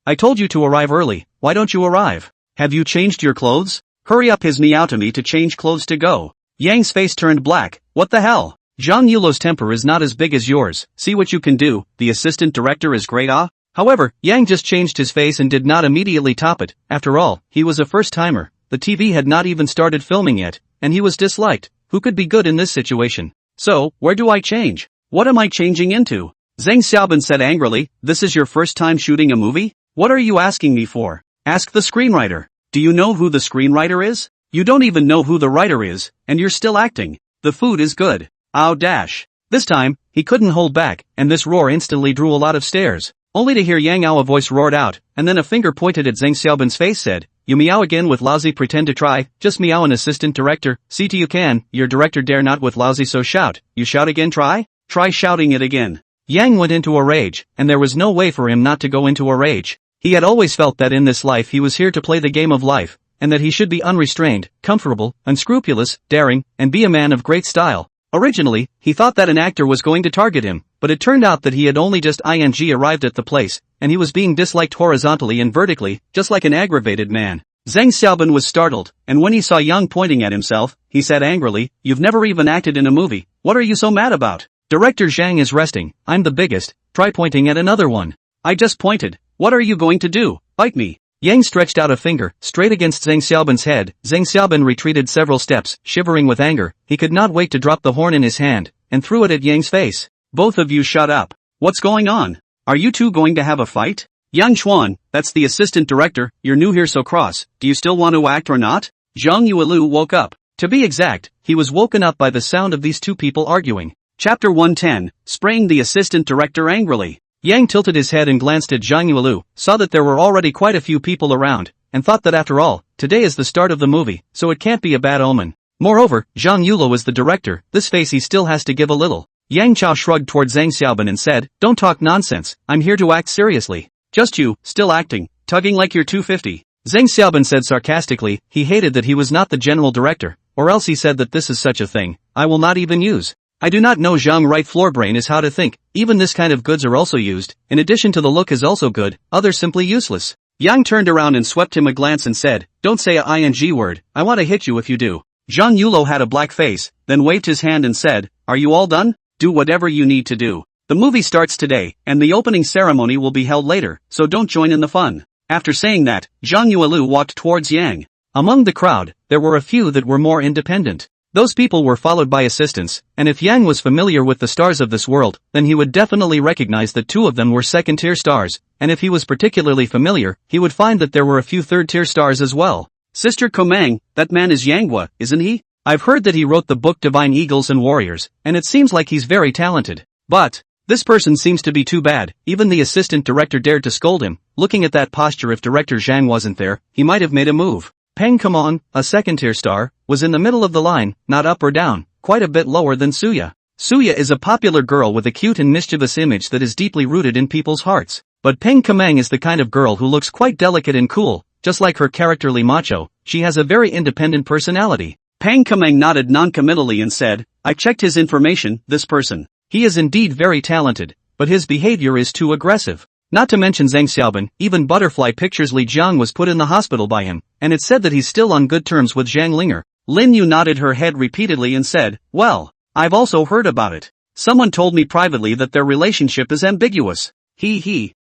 I told you to arrive early, why don't you arrive? Have you changed your clothes? Hurry up his meow to me to change clothes to go." Yang's face turned black, "What the hell? Zhang Yulo's temper is not as big as yours, see what you can do, the assistant director is great However, Yang just changed his face and did not immediately top it, after all, he was a first-timer, the TV had not even started filming yet, and he was disliked, who could be good in this situation? So, where do I change? What am I changing into? Zhang Xiaoban said angrily, "This is your first time shooting a movie? What are you asking me for? Ask the screenwriter. Do you know who the screenwriter is? You don't even know who the writer is, and you're still acting. The food is good. Ow dash." This time, he couldn't hold back, and this roar instantly drew a lot of stares. Only to hear Yang Ao a voice roared out, and then a finger pointed at Zhang Xiaoban's face said, "You meow again with lousy pretend to try, just meow an assistant director, see to you can, your director dare not with lousy so shout, you shout again try shouting it again." Yang went into a rage, and there was no way for him not to go into a rage. He had always felt that in this life he was here to play the game of life, and that he should be unrestrained, comfortable, unscrupulous, daring, and be a man of great style. Originally, he thought that an actor was going to target him, but it turned out that he had only just arrived at the place, and he was being disliked horizontally and vertically, just like an aggravated man. Zhang Xiaoban was startled, and when he saw Yang pointing at himself, he said angrily, "You've never even acted in a movie, what are you so mad about? Director Zhang is resting, I'm the biggest, try pointing at another one. I just pointed, what are you going to do, bite me? Yang stretched out a finger, straight against Zhang Xiaoban's head. Zhang Xiaoban retreated several steps, shivering with anger. He could not wait to drop the horn in his hand, and threw it at Yang's face. Both of you shut up. What's going on? Are you two going to have a fight? Yang Chuan, that's the assistant director, you're new here so cross, do you still want to act or not? Zhang Yuelu woke up. To be exact, he was woken up by the sound of these two people arguing. Chapter 110, spraying the assistant director angrily. Yang tilted his head and glanced at Zhang Yuelu, saw that there were already quite a few people around, and thought that after all, today is the start of the movie, so it can't be a bad omen. Moreover, Zhang Yuelu is the director, this face he still has to give a little. Yang Chao shrugged toward Zhang Xiaoban and said, don't talk nonsense, I'm here to act seriously. Just you, still acting, tugging like you're 250. Zhang Xiaoban said sarcastically, he hated that he was not the general director, or else he said that this is such a thing, I will not even use. I do not know Zhang right floor brain is how to think, even this kind of goods are also used, in addition to the look is also good, others simply useless. Yang turned around and swept him a glance and said, don't say a ing word, I want to hit you if you do. Zhang Yuelu had a black face, then waved his hand and said, are you all done? Do whatever you need to do. The movie starts today, and the opening ceremony will be held later, so don't join in the fun. After saying that, Zhang Yuelu walked towards Yang. Among the crowd, there were a few that were more independent. Those people were followed by assistants, and if Yang was familiar with the stars of this world, then he would definitely recognize that two of them were second-tier stars, and if he was particularly familiar, he would find that there were a few third-tier stars as well. Sister Komang, that man is Yanghua, isn't he? I've heard that he wrote the book Divine Eagles and Warriors, and it seems like he's very talented. But this person seems to be too bad, even the assistant director dared to scold him. Looking at that posture, if Director Zhang wasn't there, he might have made a move. Peng Kamon, a second-tier star, was in the middle of the line, not up or down, quite a bit lower than Suya. Suya is a popular girl with a cute and mischievous image that is deeply rooted in people's hearts. But Peng Kamang is the kind of girl who looks quite delicate and cool, just like her characterly macho, she has a very independent personality. Peng Kamang nodded non-committally and said, I checked his information, this person. He is indeed very talented, but his behavior is too aggressive. Not to mention Zhang Xiaoban, even Butterfly Pictures Li Jiang was put in the hospital by him, and it's said that he's still on good terms with Zhang Linger. Lin Yu nodded her head repeatedly and said, well, I've also heard about it. Someone told me privately that their relationship is ambiguous.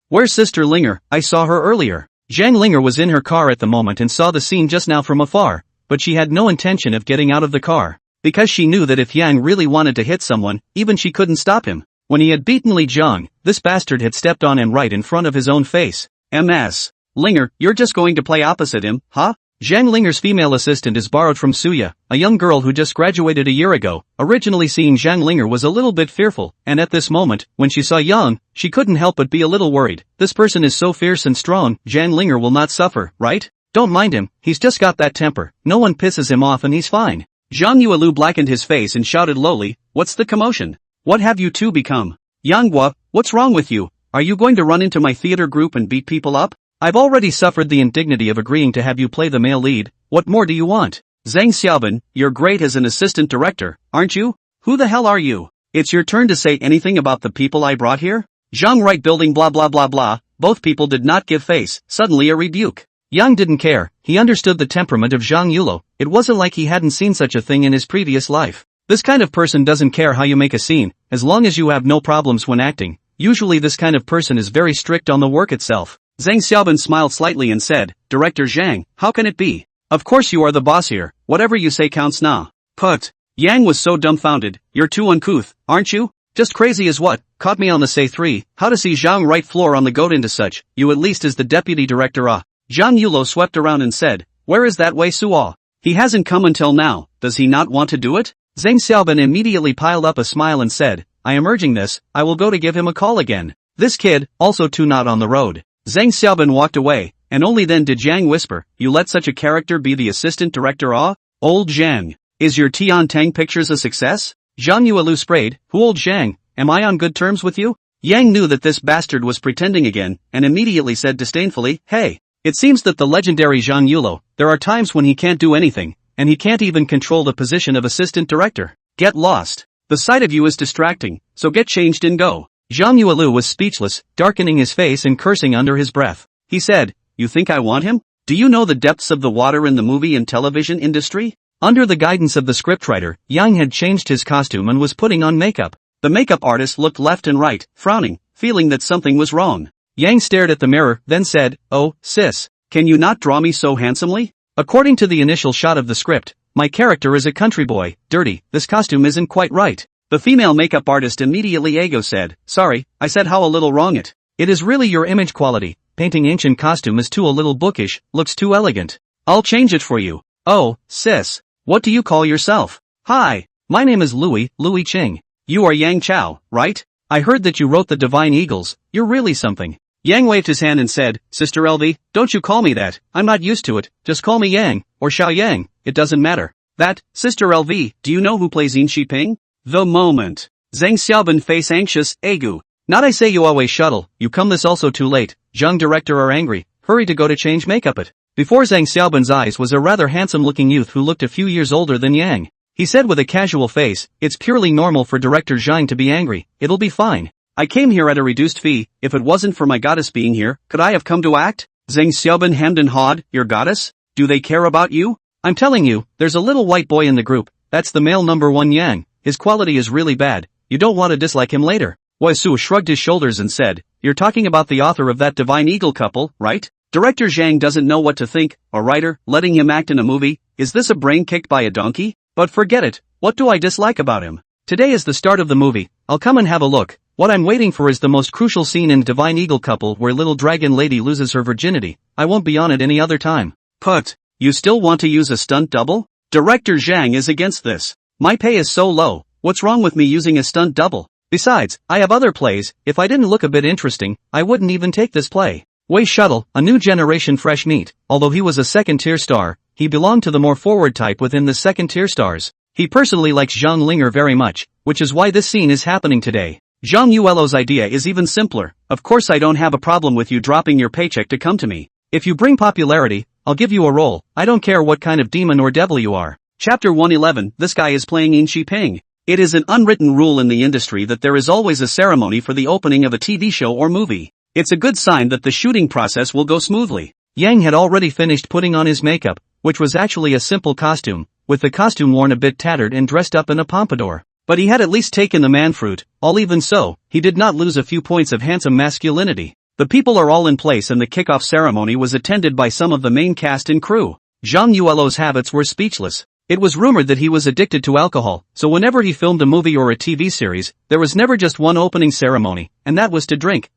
Where's Sister Linger? I saw her earlier. Zhang Linger was in her car at the moment and saw the scene just now from afar, but she had no intention of getting out of the car, because she knew that if Yang really wanted to hit someone, even she couldn't stop him. When he had beaten Li Jiang, this bastard had stepped on him right in front of his own face. MS. Linger, you're just going to play opposite him, huh? Zhang Linger's female assistant is borrowed from Suya, a young girl who just graduated a year ago. Originally seeing Zhang Linger was a little bit fearful, and at this moment, when she saw Yang, she couldn't help but be a little worried. This person is so fierce and strong, Zhang Linger will not suffer, right? Don't mind him, he's just got that temper, no one pisses him off and he's fine. Zhang Yuelu blackened his face and shouted lowly, what's the commotion? What have you two become? Yanghua, what's wrong with you? Are you going to run into my theater group and beat people up? I've already suffered the indignity of agreeing to have you play the male lead, what more do you want? Zhang Xiaoban, you're great as an assistant director, aren't you? Who the hell are you? It's your turn to say anything about the people I brought here? Zhang right building blah blah blah blah, both people did not give face, suddenly a rebuke. Yang didn't care, he understood the temperament of Zhang Yuelu, it wasn't like he hadn't seen such a thing in his previous life. This kind of person doesn't care how you make a scene, as long as you have no problems when acting. Usually this kind of person is very strict on the work itself. Zhang Xiaoban smiled slightly and said, Director Zhang, how can it be? Of course you are the boss here, whatever you say counts now. Put. Yang was so dumbfounded, you're too uncouth, aren't you? Just crazy as what? Caught me on the say 3, how to see Zhang right floor on the goat into such, you at least as the deputy director Zhang Yuelu swept around and said, where is that Wei Suo? He hasn't come until now, does he not want to do it? Zhang Xiaoban immediately piled up a smile and said, I am urging this, I will go to give him a call again. This kid, also too not on the road. Zhang Xiaoban walked away, and only then did Zhang whisper, you let such a character be the assistant director Old Zhang, is your Tian Tang Pictures a success? Zhang Yuelu sprayed, who old Zhang, am I on good terms with you? Yang knew that this bastard was pretending again, and immediately said disdainfully, hey. It seems that the legendary Zhang Yuelu, there are times when he can't do anything, and he can't even control the position of assistant director. Get lost. The sight of you is distracting, so get changed and go. Zhang Yuelu was speechless, darkening his face and cursing under his breath. He said, you think I want him? Do you know the depths of the water in the movie and television industry? Under the guidance of the scriptwriter, Yang had changed his costume and was putting on makeup. The makeup artist looked left and right, frowning, feeling that something was wrong. Yang stared at the mirror, then said, "Oh, sis, can you not draw me so handsomely? According to the initial shot of the script, my character is a country boy, dirty, this costume isn't quite right." The female makeup artist immediately said, "Sorry, I said how a little wrong it. It is really your image quality, painting ancient costume is too a little bookish, looks too elegant. I'll change it for you." "Oh, sis, what do you call yourself?" "Hi, my name is Louis Ching. You are Yang Chao, right? I heard that you wrote the Divine Eagles, you're really something." Yang waved his hand and said, "Sister LV, don't you call me that, I'm not used to it, just call me Yang, or Xiao Yang, it doesn't matter." "That, Sister LV, do you know who plays Yin Shi Ping?" The moment. Zhang Xiaoban face anxious, "Agu. Not I say you always shuttle, you come this also too late, Zhang director are angry, hurry to go to change makeup it." Before Zhang Xiaoban's eyes was a rather handsome-looking youth who looked a few years older than Yang. He said with a casual face, "It's purely normal for director Zhang to be angry, it'll be fine. I came here at a reduced fee, if it wasn't for my goddess being here, could I have come to act?" Zhang Xiaoban hemmed and hawed, "Your goddess? Do they care about you? I'm telling you, there's a little white boy in the group, that's the male number one Yang, his quality is really bad, you don't want to dislike him later." Wei Su shrugged his shoulders and said, "You're talking about the author of that Divine Eagle couple, right? Director Zhang doesn't know what to think, a writer, letting him act in a movie, is this a brain kicked by a donkey? But forget it, what do I dislike about him? Today is the start of the movie, I'll come and have a look. What I'm waiting for is the most crucial scene in Divine Eagle couple where little dragon lady loses her virginity, I won't be on it any other time." "Put, you still want to use a stunt double? Director Zhang is against this. My pay is so low, what's wrong with me using a stunt double? Besides, I have other plays, if I didn't look a bit interesting, I wouldn't even take this play." Wei Shuttle, a new generation fresh meat, although he was a second-tier star, he belonged to the more forward type within the second-tier stars. He personally likes Zhang Linger very much, which is why this scene is happening today. Zhang Yuelo's idea is even simpler, "Of course I don't have a problem with you dropping your paycheck to come to me. If you bring popularity, I'll give you a role, I don't care what kind of demon or devil you are." Chapter 111, this guy is playing Yin Shi Ping. It is an unwritten rule in the industry that there is always a ceremony for the opening of a TV show or movie. It's a good sign that the shooting process will go smoothly. Yang had already finished putting on his makeup, which was actually a simple costume, with the costume worn a bit tattered and dressed up in a pompadour. But he had at least taken the man fruit, all even so, he did not lose a few points of handsome masculinity. The people are all in place and the kickoff ceremony was attended by some of the main cast and crew. Zhang Yuelo's habits were speechless. It was rumored that he was addicted to alcohol, so whenever he filmed a movie or a TV series, there was never just one opening ceremony, and that was to drink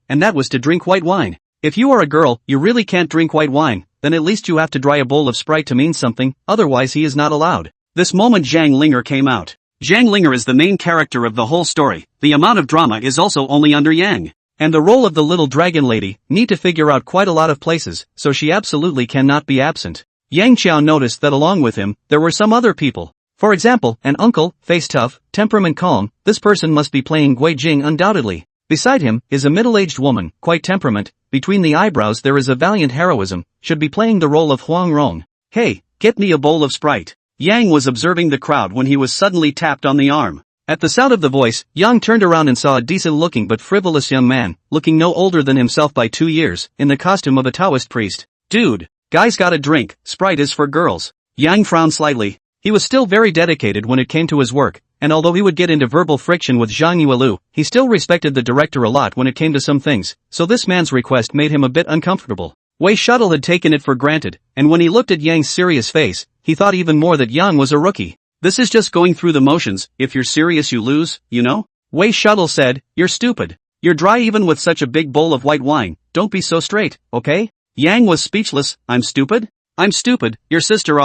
white wine. If you are a girl, you really can't drink white wine, then at least you have to dry a bowl of Sprite to mean something, otherwise he is not allowed. This moment Zhang Linger came out. Zhang Linger is the main character of the whole story, the amount of drama is also only under Yang. And the role of the little dragon lady, need to figure out quite a lot of places, so she absolutely cannot be absent. Yang Qiao noticed that along with him, there were some other people. For example, an uncle, face tough, temperament calm, this person must be playing Gui Jing undoubtedly. Beside him, is a middle-aged woman, quite temperament, between the eyebrows there is a valiant heroism, should be playing the role of Huang Rong. "Hey, get me a bowl of Sprite." Yang was observing the crowd when he was suddenly tapped on the arm. At the sound of the voice, Yang turned around and saw a decent-looking but frivolous young man, looking no older than himself by 2 years, in the costume of a Taoist priest. "Dude, guys got a drink, Sprite is for girls." Yang frowned slightly. He was still very dedicated when it came to his work, and although he would get into verbal friction with Zhang Yuelu, he still respected the director a lot when it came to some things, so this man's request made him a bit uncomfortable. Wei Shuttle had taken it for granted, and when he looked at Yang's serious face, he thought even more that Yang was a rookie. "This is just going through the motions, if you're serious you lose, you know?" Wei Shuttle said, "You're stupid. You're dry even with such a big bowl of white wine, don't be so straight, okay?" Yang was speechless. "I'm stupid? I'm stupid, your sister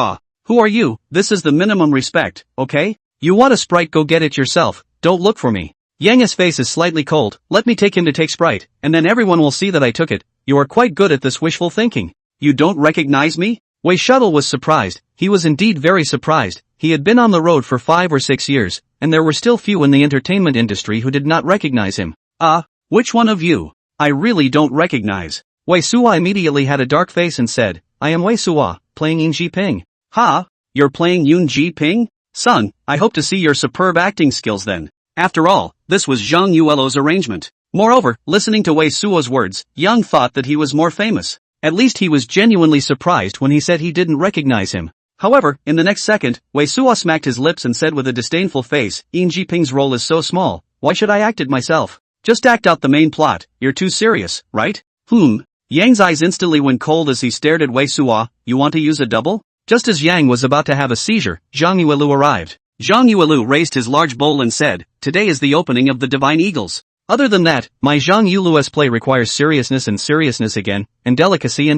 Who are you? This is the minimum respect, okay? You want a Sprite, go get it yourself, don't look for me." Yang's face is slightly cold, "Let me take him to take Sprite, and then everyone will see that I took it. You are quite good at this wishful thinking. You don't recognize me?" Wei Shuttle was surprised, he was indeed very surprised, he had been on the road for 5 or 6 years, and there were still few in the entertainment industry who did not recognize him. Which one of you? I really don't recognize." Wei Suwa immediately had a dark face and said, "I am Wei Suwa, playing Yin Ji Ping." "Ha? You're playing Yun Ji Ping? Son, I hope to see your superb acting skills then." After all, this was Zhang Yuelo's arrangement. Moreover, listening to Wei Suo's words, Yang thought that he was more famous. At least he was genuinely surprised when he said he didn't recognize him. However, in the next second, Wei Suo smacked his lips and said with a disdainful face, "Yin Ji Ping's role is so small, Why should I act it myself? Just act out the main plot, you're too serious, right? Yang's eyes instantly went cold as he stared at Wei Suo. You want to use a double? Just as Yang was about to have a seizure, Zhang Yuelu arrived. Zhang Yuelu raised his large bowl and said, "Today is the opening of the Divine Eagles. Other than that, my Zhang Yuelu's play requires seriousness and seriousness again, and delicacy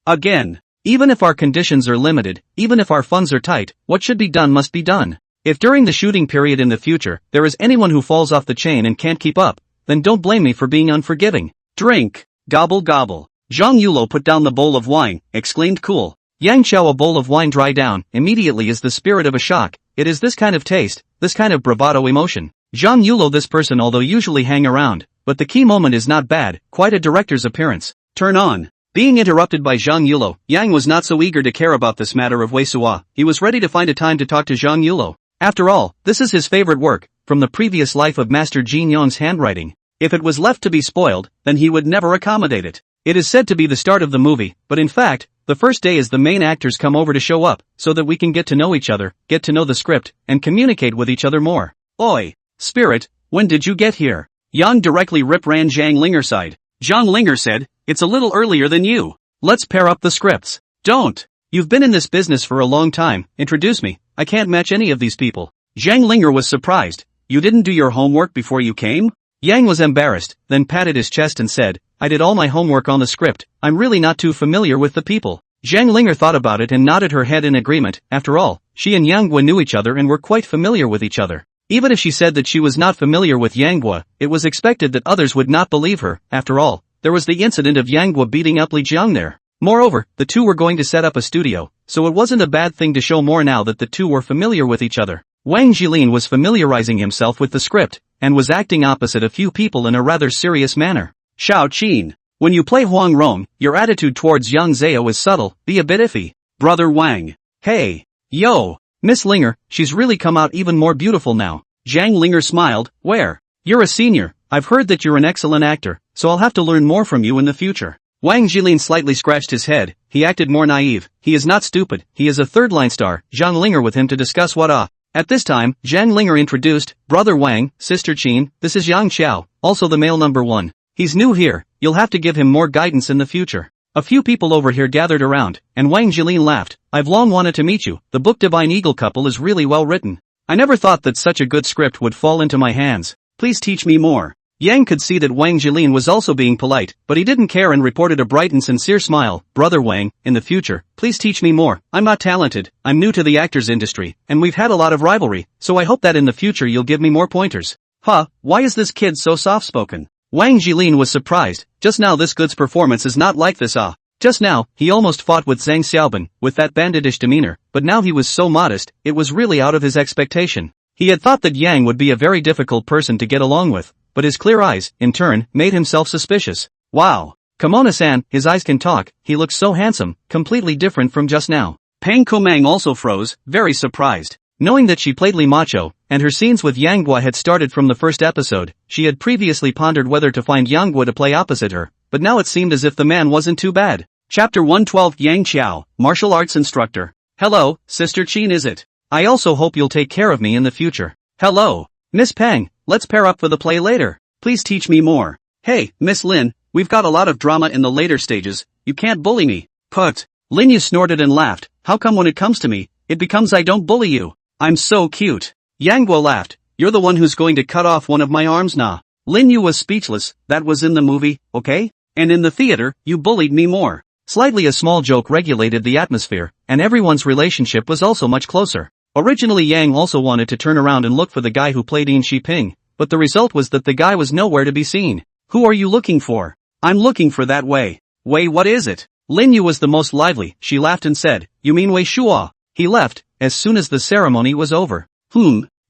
again. Even if our conditions are limited, even if our funds are tight, what should be done must be done. If during the shooting period in the future, there is anyone who falls off the chain and can't keep up, then don't blame me for being unforgiving. Drink. Gobble gobble." Zhang Yuelu put down the bowl of wine, exclaimed cool. Yang Xiao, a bowl of wine dry down, immediately is the spirit of a shock. It is this kind of taste, this kind of bravado emotion. Zhang Yuelu, this person although usually hang around, but the key moment is not bad, quite a director's appearance. Turn on. Being interrupted by Zhang Yuelu, Yang was not so eager to care about this matter of Wei Suo. He was ready to find a time to talk to Zhang Yuelu. After all, this is his favorite work, from the previous life of Master Jin Yong's handwriting. If it was left to be spoiled, then he would never accommodate it. It is said to be the start of the movie, but in fact, the first day is the main actors come over to show up, so that we can get to know each other, get to know the script, and communicate with each other more. Oi, Spirit, when did you get here? Yang directly ran Zhang Linger side. Zhang Linger said, "It's a little earlier than you. Let's pair up the scripts." Don't. You've been in this business for a long time, introduce me, I can't match any of these people. Zhang Linger was surprised. You didn't do your homework before you came? Yang was embarrassed, then patted his chest and said, "I did all my homework on the script, I'm really not too familiar with the people." Zhang Linger thought about it and nodded her head in agreement. After all, she and Yang Gua knew each other and were quite familiar with each other. Even if she said that she was not familiar with Yang Gua, it was expected that others would not believe her. After all, there was the incident of Yang Gua beating up Li Jiang there. Moreover, the two were going to set up a studio, so it wasn't a bad thing to show more now that the two were familiar with each other. Wang Jilin was familiarizing himself with the script, and was acting opposite a few people in a rather serious manner. Shao Qin. When you play Huang Rong, your attitude towards Yang Zhao is subtle, be a bit iffy. Brother Wang. Hey. Yo. Miss Linger, she's really come out even more beautiful now. Zhang Linger smiled, where? You're a senior, I've heard that you're an excellent actor, so I'll have to learn more from you in the future. Wang Jilin slightly scratched his head, he acted more naive, he is not stupid, he is a third-line star. Zhang Linger with him to discuss what At this time, Zhang Linger introduced, Brother Wang, Sister Qin, this is Yang Xiao, also the male number one. He's new here, you'll have to give him more guidance in the future. A few people over here gathered around, and Wang Jilin laughed, I've long wanted to meet you, the book Divine Eagle Couple is really well written. I never thought that such a good script would fall into my hands, please teach me more. Yang could see that Wang Jilin was also being polite, but he didn't care and reported a bright and sincere smile, Brother Wang, in the future, please teach me more, I'm not talented, I'm new to the actors industry, and we've had a lot of rivalry, so I hope that in the future you'll give me more pointers. Why is this kid so soft-spoken? Wang Jilin was surprised, just now this kid's performance is not like this Just now, he almost fought with Zhang Xiaoban, with that banditish demeanor, but now he was so modest, it was really out of his expectation. He had thought that Yang would be a very difficult person to get along with. But his clear eyes, in turn, made himself suspicious. Wow. Kimono-san, his eyes can talk, he looks so handsome, completely different from just now. Pang Komang also froze, very surprised. Knowing that she played Li Macho, and her scenes with Yang Gua had started from the first episode, she had previously pondered whether to find Yang Gua to play opposite her, but now it seemed as if the man wasn't too bad. Chapter 112 Yang Qiao, Martial Arts Instructor. Hello, Sister Qin is it? I also hope you'll take care of me in the future. Hello. Miss Pang, let's pair up for the play later. Please teach me more. Hey, Miss Lin, we've got a lot of drama in the later stages, you can't bully me. Put. Lin Yu snorted and laughed, how come when it comes to me, it becomes I don't bully you? I'm so cute. Yang Guo laughed, you're the one who's going to cut off one of my arms nah. Lin Yu was speechless, that was in the movie, okay? And in the theater, you bullied me more. Slightly a small joke regulated the atmosphere, and everyone's relationship was also much closer. Originally Yang also wanted to turn around and look for the guy who played Yin Shiping, but the result was that the guy was nowhere to be seen. Who are you looking for? I'm looking for that Wei. Wei, what is it? Lin Yu was the most lively, she laughed and said, you mean Wei Shuo? He left, as soon as the ceremony was over.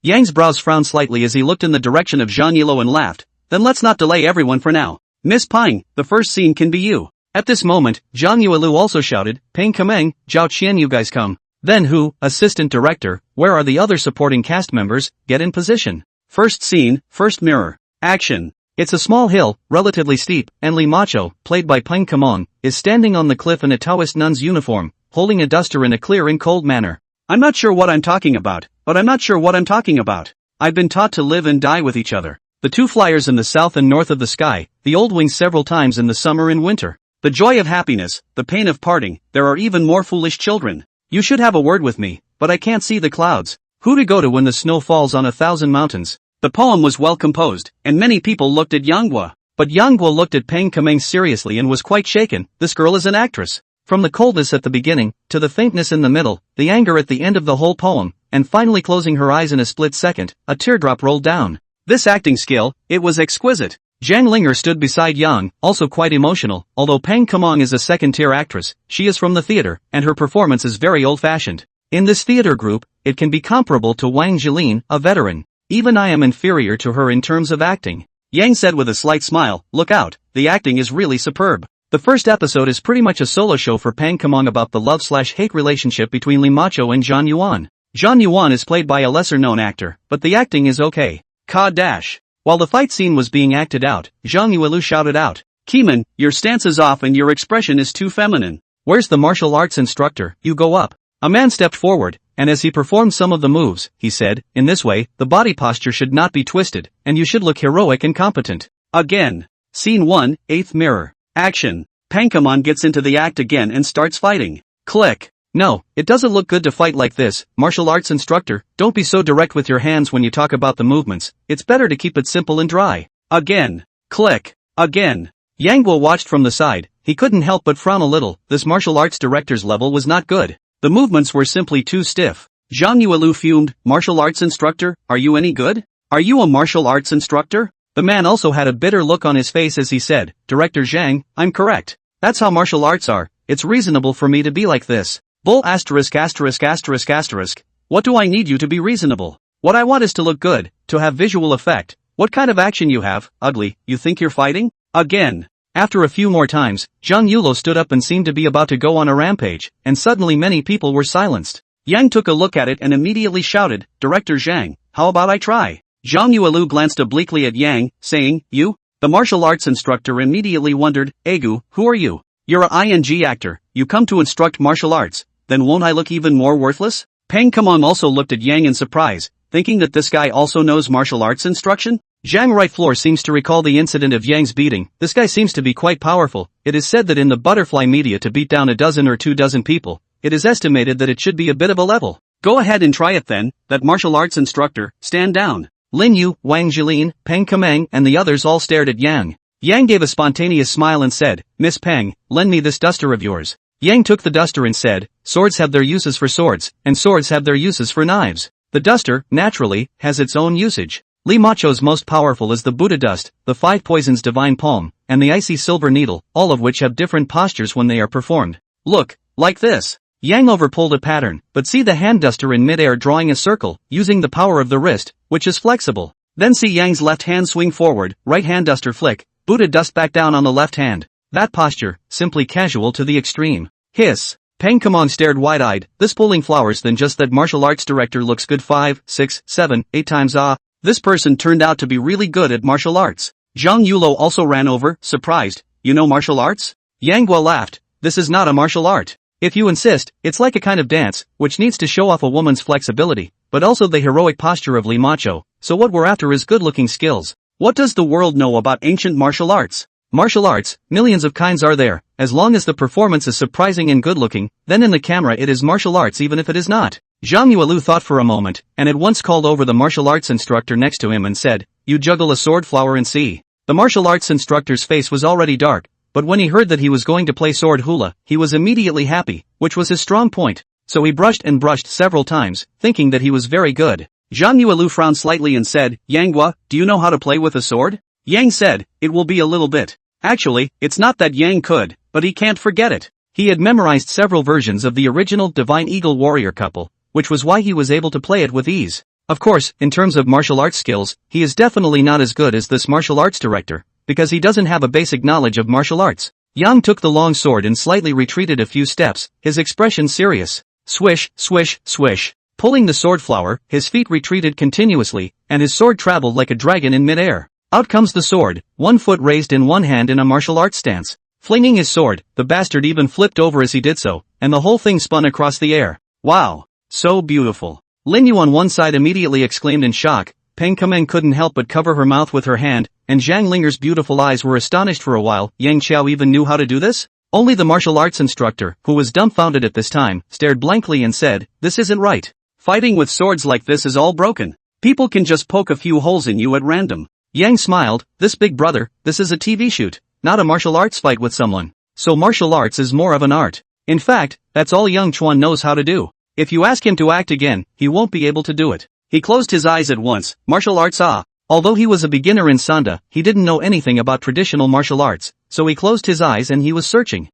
Yang's brows frowned slightly as he looked in the direction of Zhang Yilo and laughed, then let's not delay everyone for now. Miss Pang, the first scene can be you. At this moment, Zhang Yuelu also shouted, Peng Kameng, Zhao Qian you guys come. Then who, assistant director, where are the other supporting cast members, get in position. First scene, first mirror. Action. It's a small hill, relatively steep, and Li Macho, played by Peng Kamong, is standing on the cliff in a Taoist nun's uniform, holding a duster in a clear and cold manner. I'm not sure what I'm talking about, but I'm not sure what I'm talking about. I've been taught to live and die with each other. The two flyers in the south and north of the sky, the old wings several times in the summer and winter. The joy of happiness, the pain of parting, there are even more foolish children. You should have a word with me, but I can't see the clouds. Who to go to when the snow falls on 1,000 mountains? The poem was well composed, and many people looked at Yanghua. But Yanghua looked at Peng Kameng seriously and was quite shaken. This girl is an actress. From the coldness at the beginning, to the faintness in the middle, the anger at the end of the whole poem, and finally closing her eyes in a split second, a teardrop rolled down. This acting skill, it was exquisite. Zhang Linger stood beside Yang, also quite emotional. Although Peng Kameng is a second-tier actress, she is from the theater, and her performance is very old-fashioned. In this theater group, it can be comparable to Wang Jilin, a veteran. Even I am inferior to her in terms of acting. Yang said with a slight smile, look out, the acting is really superb. The first episode is pretty much a solo show for Peng Kameng about the love/hate relationship between Li Macho and Zhang Yuan. Zhang Yuan is played by a lesser-known actor, but the acting is okay. While the fight scene was being acted out, Zhang Yuelu shouted out, Keeman, your stance is off and your expression is too feminine. Where's the martial arts instructor? You go up. A man stepped forward, and as he performed some of the moves, he said, in this way, the body posture should not be twisted, and you should look heroic and competent. Again. Scene 1, 8th mirror. Action. Peng Kameng gets into the act again and starts fighting. Click. No, it doesn't look good to fight like this, martial arts instructor, don't be so direct with your hands when you talk about the movements, it's better to keep it simple and dry. Again. Click. Again. Yanghua watched from the side, he couldn't help but frown a little, this martial arts director's level was not good. The movements were simply too stiff. Zhang Yuelu fumed, martial arts instructor, are you any good? Are you a martial arts instructor? The man also had a bitter look on his face as he said, Director Zhang, I'm correct. That's how martial arts are, it's reasonable for me to be like this. Bull *******. What do I need you to be reasonable? What I want is to look good, to have visual effect. What kind of action you have, ugly, you think you're fighting? Again. After a few more times, Zhang Yulo stood up and seemed to be about to go on a rampage, and suddenly many people were silenced. Yang took a look at it and immediately shouted, Director Zhang, how about I try? Zhang Yuelu glanced obliquely at Yang, saying, you? The martial arts instructor immediately wondered, Egu, who are you? You're a ING actor, you come to instruct martial arts, then won't I look even more worthless? Peng Kameng also looked at Yang in surprise, thinking that this guy also knows martial arts instruction? Zhang right floor seems to recall the incident of Yang's beating, this guy seems to be quite powerful, it is said that in the butterfly media to beat down a dozen or 2 dozen people, it is estimated that it should be a bit of a level. Go ahead and try it then, that martial arts instructor, stand down. Lin Yu, Wang Jilin, Peng Kameng and the others all stared at Yang. Yang gave a spontaneous smile and said, Miss Peng, lend me this duster of yours. Yang took the duster and said, swords have their uses for swords, and swords have their uses for knives. The duster, naturally, has its own usage. Li Macho's most powerful is the Buddha dust, the 5 poisons divine palm, and the icy silver needle, all of which have different postures when they are performed. Look, like this. Yang overpulled a pattern, but see the hand duster in mid-air drawing a circle, using the power of the wrist, which is flexible. Then see Yang's left hand swing forward, right hand duster flick, Buddha dust back down on the left hand. That posture, simply casual to the extreme. Hiss. Peng Kameng stared wide-eyed, this pulling flowers than just that martial arts director looks good 5, 6, 7, 8 times This person turned out to be really good at martial arts. Zhang Yulo also ran over, surprised, you know martial arts? Yanghua laughed, this is not a martial art. If you insist, it's like a kind of dance, which needs to show off a woman's flexibility, but also the heroic posture of Li Macho, so what we're after is good-looking skills. What does the world know about ancient martial arts? Martial arts, millions of kinds are there, as long as the performance is surprising and good-looking, then in the camera it is martial arts even if it is not. Zhang Yuelu thought for a moment, and at once called over the martial arts instructor next to him and said, you juggle a sword flower and see. The martial arts instructor's face was already dark, but when he heard that he was going to play sword hula, he was immediately happy, which was his strong point. So he brushed and brushed several times, thinking that he was very good. Zhang Yuelu frowned slightly and said, Yanghua, do you know how to play with a sword? Yang said, it will be a little bit. Actually, it's not that Yang could, but he can't forget it. He had memorized several versions of the original Divine Eagle Warrior couple, which was why he was able to play it with ease. Of course, in terms of martial arts skills, he is definitely not as good as this martial arts director, because he doesn't have a basic knowledge of martial arts. Yang took the long sword and slightly retreated a few steps, his expression serious. Swish, swish, swish. Pulling the sword flower, his feet retreated continuously, and his sword traveled like a dragon in mid-air. Out comes the sword, 1 foot raised in one hand in a martial arts stance. Flinging his sword, the bastard even flipped over as he did so, and the whole thing spun across the air. Wow! So beautiful. Lin Yu on one side immediately exclaimed in shock, Peng Kameng couldn't help but cover her mouth with her hand, and Zhang Linger's beautiful eyes were astonished for a while. Yang Qiao even knew how to do this? Only the martial arts instructor, who was dumbfounded at this time, stared blankly and said, "This isn't right. Fighting with swords like this is all broken. People can just poke a few holes in you at random." Yang smiled, "This big brother, this is a TV shoot, not a martial arts fight with someone. So martial arts is more of an art. In fact, that's all young Chuan knows how to do. If you ask him to act again, he won't be able to do it." He closed his eyes at once. Martial arts Although he was a beginner in Sanda, he didn't know anything about traditional martial arts, so he closed his eyes and he was searching.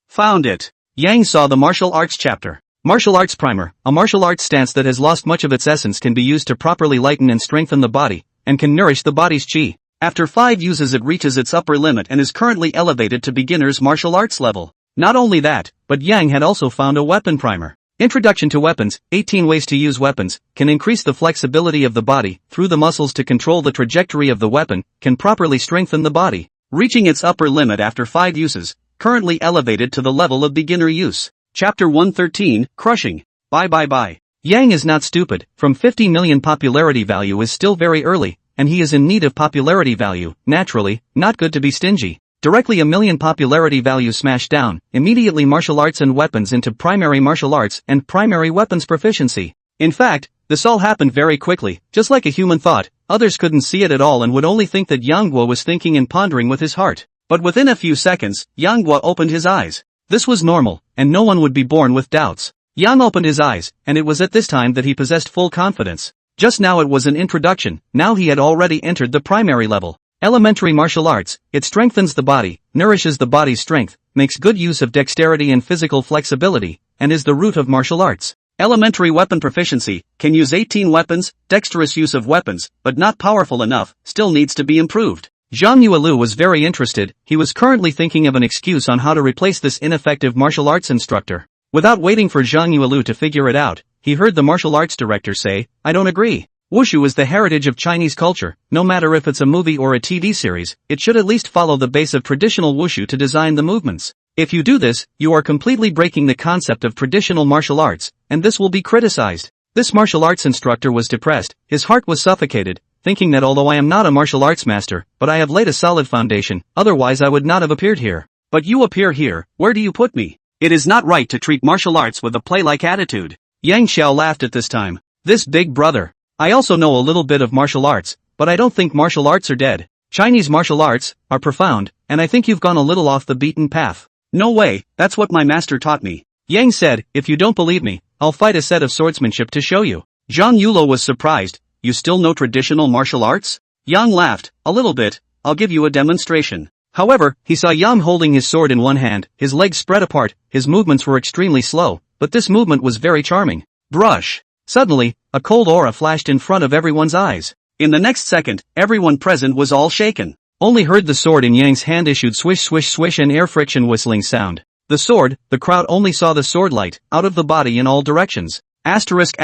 Found it. Yang saw the martial arts chapter. Martial arts primer, a martial arts stance that has lost much of its essence, can be used to properly lighten and strengthen the body, and can nourish the body's qi. After 5 uses it reaches its upper limit and is currently elevated to beginner's martial arts level. Not only that, but Yang had also found a weapon primer. Introduction to Weapons, 18 Ways to Use Weapons, can increase the flexibility of the body, through the muscles to control the trajectory of the weapon, can properly strengthen the body, reaching its upper limit after 5 uses, currently elevated to the level of beginner use. Chapter 113, Crushing. Bye. Yang is not stupid, from 50 million popularity value is still very early, and he is in need of popularity value, naturally, not good to be stingy. Directly a million popularity value smashed down, immediately martial arts and weapons into primary martial arts and primary weapons proficiency. In fact, this all happened very quickly, just like a human thought. Others couldn't see it at all and would only think that Yang Guo was thinking and pondering with his heart. But within a few seconds, Yang Guo opened his eyes. This was normal, and no one would be born with doubts. Yang opened his eyes, and it was at this time that he possessed full confidence. Just now it was an introduction, now he had already entered the primary level. Elementary martial arts, it strengthens the body, nourishes the body's strength, makes good use of dexterity and physical flexibility, and is the root of martial arts. Elementary weapon proficiency, can use 18 weapons, dexterous use of weapons, but not powerful enough, still needs to be improved. Zhang Yuelu was very interested. He was currently thinking of an excuse on how to replace this ineffective martial arts instructor. Without waiting for Zhang Yuelu to figure it out, he heard the martial arts director say, "I don't agree. Wushu is the heritage of Chinese culture. No matter if it's a movie or a TV series, it should at least follow the base of traditional Wushu to design the movements. If you do this, you are completely breaking the concept of traditional martial arts, and this will be criticized." This martial arts instructor was depressed, his heart was suffocated, thinking that although I am not a martial arts master, but I have laid a solid foundation, otherwise I would not have appeared here. But you appear here, where do you put me? It is not right to treat martial arts with a play-like attitude. Yang Xiao laughed at this time. "This big brother. I also know a little bit of martial arts, but I don't think martial arts are dead. Chinese martial arts are profound, and I think you've gone a little off the beaten path." "No way, that's what my master taught me." Yang said, "If you don't believe me, I'll fight a set of swordsmanship to show you." Zhang Yulo was surprised. "You still know traditional martial arts?" Yang laughed, "A little bit, I'll give you a demonstration." However, he saw Yang holding his sword in one hand, his legs spread apart, his movements were extremely slow, but this movement was very charming. Brush. Suddenly, a cold aura flashed in front of everyone's eyes. In the next second, everyone present was all shaken. Only heard the sword in Yang's hand issued swish swish swish and air friction whistling sound. The sword, the crowd only saw the sword light, out of the body in all directions. Asterisk.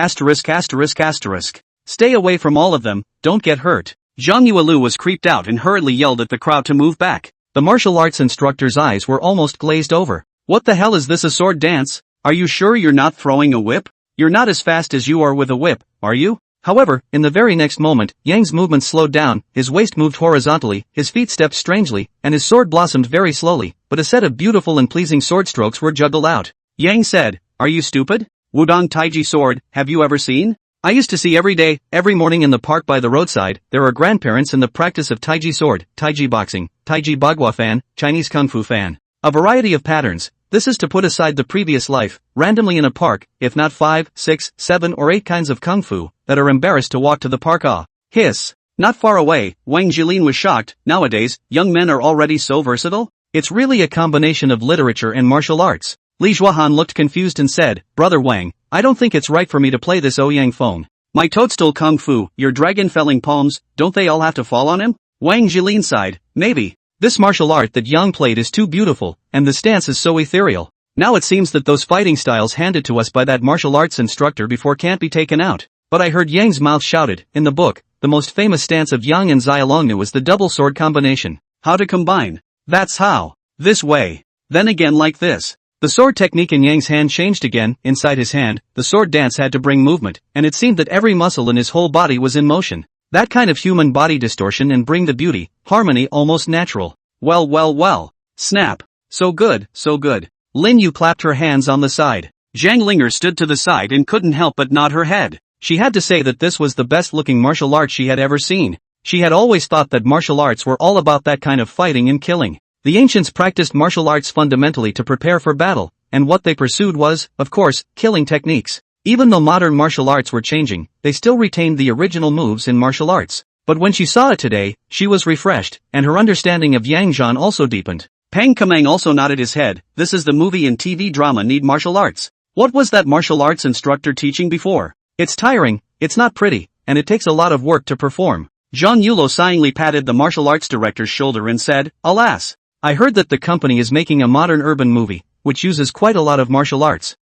Stay away from all of them, don't get hurt. Zhang Yuelu was creeped out and hurriedly yelled at the crowd to move back. The martial arts instructor's eyes were almost glazed over. "What the hell is this, a sword dance? Are you sure you're not throwing a whip? You're not as fast as you are with a whip, are you?" However, in the very next moment, Yang's movement slowed down, his waist moved horizontally, his feet stepped strangely, and his sword blossomed very slowly, but a set of beautiful and pleasing sword strokes were juggled out. Yang said, "Are you stupid? Wudong Taiji sword, have you ever seen? I used to see every day, every morning in the park by the roadside. There are grandparents in the practice of Taiji sword, Taiji boxing, Taiji bagua fan, Chinese kung fu fan. A variety of patterns. This is to put aside the previous life, randomly in a park, if not 5, 6, 7 or 8 kinds of kung fu, that are embarrassed to walk to the park. Hiss. Not far away, Wang Jilin was shocked. Nowadays, young men are already so versatile? It's really a combination of literature and martial arts. Li Zhuahan looked confused and said, "Brother Wang, I don't think it's right for me to play this Ouyang phone. My toadstool kung fu, your dragon-felling palms, don't they all have to fall on him?" Wang Jilin sighed, "Maybe. This martial art that Yang played is too beautiful, and the stance is so ethereal. Now it seems that those fighting styles handed to us by that martial arts instructor before can't be taken out." But I heard Yang's mouth shouted. In the book, the most famous stance of Yang and Xiaolongnu was the double sword combination. How to combine? That's how. This way. Then again like this. The sword technique in Yang's hand changed again. Inside his hand, the sword dance had to bring movement, and it seemed that every muscle in his whole body was in motion. That kind of human body distortion and bring the beauty, harmony almost natural. Well. Snap. So good, so good. Lin Yu clapped her hands on the side. Zhang Linger stood to the side and couldn't help but nod her head. She had to say that this was the best looking martial art she had ever seen. She had always thought that martial arts were all about that kind of fighting and killing. The ancients practiced martial arts fundamentally to prepare for battle, and what they pursued was, of course, killing techniques. Even though modern martial arts were changing, they still retained the original moves in martial arts. But when she saw it today, she was refreshed, and her understanding of Yang Zhan also deepened. Pang Kameng also nodded his head. This is the movie and TV drama need martial arts. What was that martial arts instructor teaching before? It's tiring, it's not pretty, and it takes a lot of work to perform. Zhang Yulo sighingly patted the martial arts director's shoulder and said, alas, I heard that the company is making a modern urban movie, which uses quite a lot of martial arts.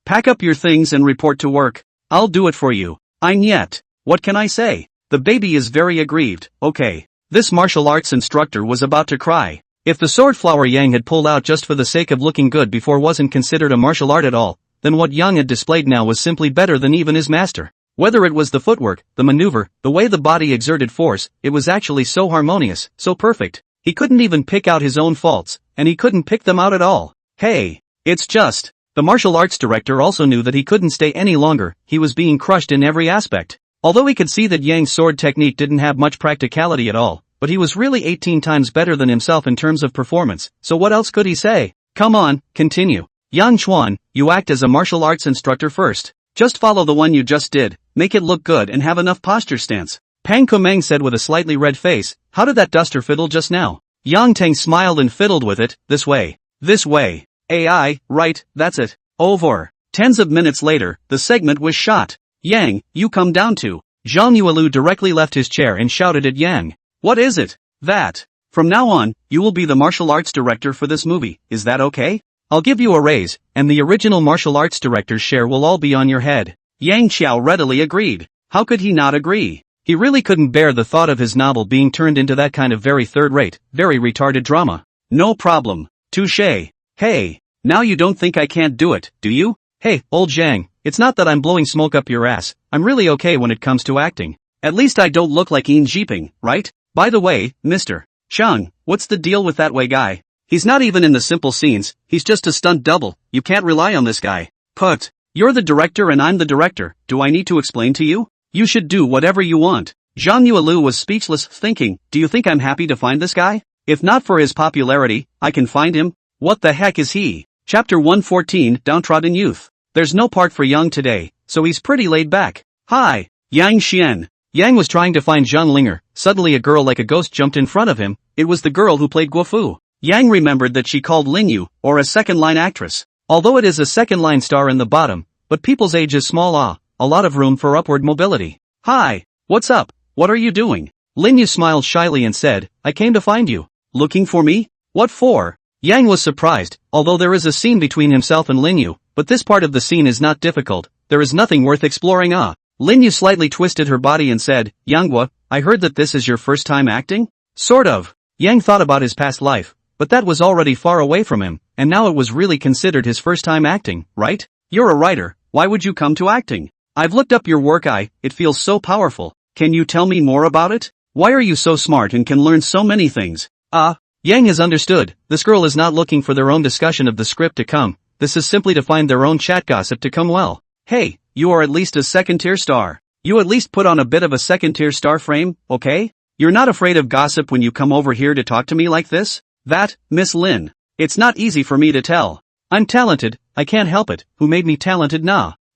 Pack up your things and report to work. I'll do it for you. Yet. What can I say? The baby is very aggrieved. Okay. This martial arts instructor was about to cry. If the sword flower Yang had pulled out just for the sake of looking good before wasn't considered a martial art at all, then what Yang had displayed now was simply better than even his master. Whether it was the footwork, the maneuver, the way the body exerted force, it was actually so harmonious, so perfect. He couldn't even pick out his own faults, and he couldn't pick them out at all. Hey, it's just... The martial arts director also knew that he couldn't stay any longer, he was being crushed in every aspect. Although he could see that Yang's sword technique didn't have much practicality at all, but he was really 18 times better than himself in terms of performance, so what else could he say? Come on, continue. Yang Chuan, you act as a martial arts instructor first. Just follow the one you just did, make it look good and have enough posture stance. Pang Kumeng said with a slightly red face, how did that duster fiddle just now? Yang Teng smiled and fiddled with it, this way. This way. AI, right, that's it. Over. Tens of minutes later, the segment was shot. Yang, you come down too. Zhang Yuelu directly left his chair and shouted at Yang. What is it? That. From now on, you will be the martial arts director for this movie, is that okay? I'll give you a raise, and the original martial arts director's share will all be on your head. Yang Qiao readily agreed. How could he not agree? He really couldn't bear the thought of his novel being turned into that kind of very third-rate, very retarded drama. No problem. Touché. Hey, now you don't think I can't do it, do you? Hey, old Zhang, it's not that I'm blowing smoke up your ass, I'm really okay when it comes to acting. At least I don't look like Yin Jiping, right? By the way, Mr. Chang, what's the deal with that way guy? He's not even in the simple scenes, he's just a stunt double, you can't rely on this guy. Put. You're the director and I'm the director, do I need to explain to you? You should do whatever you want. Zhang Yuelu was speechless, thinking, do you think I'm happy to find this guy? If not for his popularity, I can find him. What the heck is he? Chapter 114, Downtrodden Youth. There's no part for Yang today, so he's pretty laid back. Hi, Yang Xian. Yang was trying to find Zhang Linger, suddenly a girl like a ghost jumped in front of him, it was the girl who played Guofu. Yang remembered that she called Lin Yu, or a second-line actress. Although it is a second-line star in the bottom, but people's age is small a lot of room for upward mobility. Hi, what's up, what are you doing? Lin Yu smiled shyly and said, I came to find you. Looking for me? What for? Yang was surprised, although there is a scene between himself and Lin Yu, but this part of the scene is not difficult, there is nothing worth exploring. Lin Yu slightly twisted her body and said, Yanghua, I heard that this is your first time acting? Sort of. Yang thought about his past life, but that was already far away from him, and now it was really considered his first time acting, right? You're a writer, why would you come to acting? I've looked up your work, it feels so powerful, can you tell me more about it? Why are you so smart and can learn so many things? Yang has understood, this girl is not looking for their own discussion of the script to come, this is simply to find their own chat gossip to come well. Hey, you are at least a second-tier star. You at least put on a bit of a second-tier star frame, okay? You're not afraid of gossip when you come over here to talk to me like this? That, Miss Lin. It's not easy for me to tell. I'm talented, I can't help it, who made me talented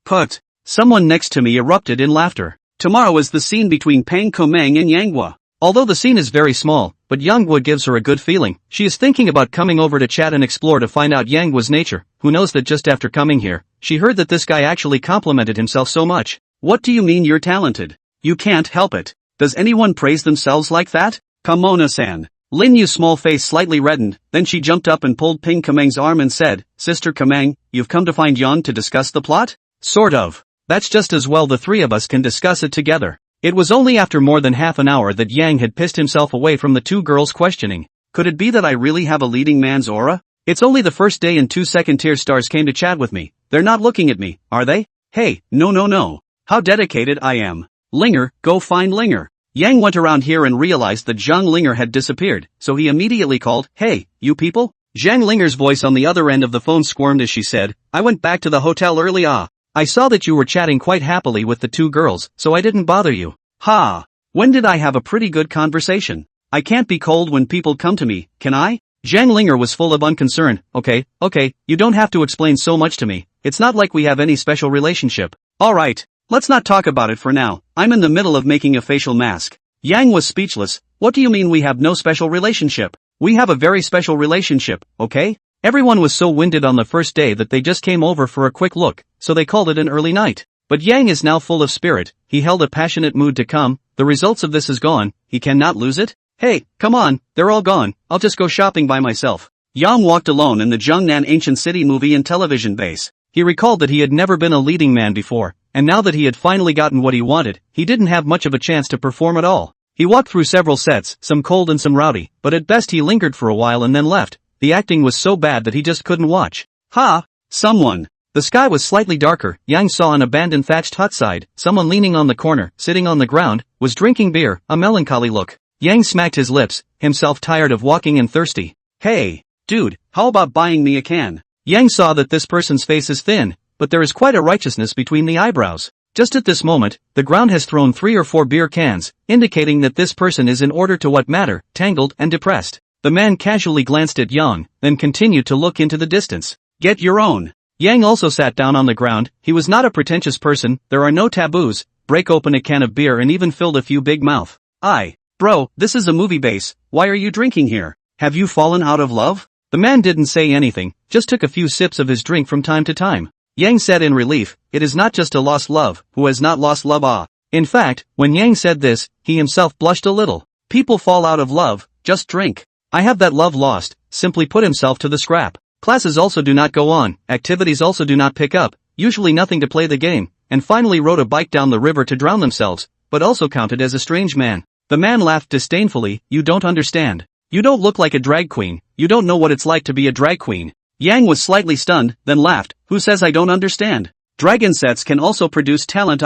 Put. Someone next to me erupted in laughter. Tomorrow is the scene between Pang Komeng and Yanghua. Although the scene is very small, but Yanghua gives her a good feeling. She is thinking about coming over to chat and explore to find out Yanghua's nature. Who knows that just after coming here, she heard that this guy actually complimented himself so much. What do you mean you're talented? You can't help it. Does anyone praise themselves like that? Kamona-san. Lin Yu's small face slightly reddened, then she jumped up and pulled Ping Kameng's arm and said, Sister Kameng, you've come to find Yang to discuss the plot? Sort of. That's just as well the three of us can discuss it together. It was only after more than half an hour that Yang had pissed himself away from the two girls' questioning. Could it be that I really have a leading man's aura? It's only the first day and two second-tier stars came to chat with me. They're not looking at me, are they? Hey, no. How dedicated I am. Linger, go find Linger. Yang went around here and realized that Zhang Linger had disappeared, so he immediately called, "Hey, you people?" Zhang Linger's voice on the other end of the phone squirmed as she said, "I went back to the hotel early. I saw that you were chatting quite happily with the two girls, so I didn't bother you." "Ha! When did I have a pretty good conversation? I can't be cold when people come to me, can I?" Zhang Linger was full of unconcern. Okay, you don't have to explain so much to me. It's not like we have any special relationship." "Alright, let's not talk about it for now. I'm in the middle of making a facial mask." Yang was speechless. "What do you mean we have no special relationship? We have a very special relationship, okay?" Everyone was so winded on the first day that they just came over for a quick look, so they called it an early night. But Yang is now full of spirit. He held a passionate mood to come. The results of this is gone. He cannot lose it. "Hey, come on, they're all gone. I'll just go shopping by myself." Yang walked alone in the Zhongnan ancient city movie and television base. He recalled that he had never been a leading man before, and now that he had finally gotten what he wanted, he didn't have much of a chance to perform at all. He walked through several sets, some cold and some rowdy, but at best he lingered for a while and then left. The acting was so bad that he just couldn't watch. "Ha! Someone!" The sky was slightly darker. Yang saw an abandoned thatched hut side. Someone leaning on the corner, sitting on the ground, was drinking beer, a melancholy look. Yang smacked his lips, himself tired of walking and thirsty. "Hey, dude, how about buying me a can?" Yang saw that this person's face is thin, but there is quite a righteousness between the eyebrows. Just at this moment, the ground has thrown 3 or 4 beer cans, indicating that this person is in order to what matter, tangled and depressed. The man casually glanced at Yang, then continued to look into the distance. "Get your own." Yang also sat down on the ground. He was not a pretentious person, there are no taboos. Break open a can of beer and even filled a few big mouth. Bro, this is a movie base, why are you drinking here? Have you fallen out of love?" The man didn't say anything, just took a few sips of his drink from time to time. Yang said in relief, "It is not just a lost love, who has not lost love. In fact, when Yang said this, he himself blushed a little. People fall out of love, just drink. I have that love lost, simply put himself to the scrap. Classes also do not go on, activities also do not pick up, usually nothing to play the game, and finally rode a bike down the river to drown themselves, but also counted as a strange man." The man laughed disdainfully. "You don't understand. You don't look like a drag queen, you don't know what it's like to be a drag queen." Yang was slightly stunned, then laughed. "Who says I don't understand? Dragon sets can also produce talent,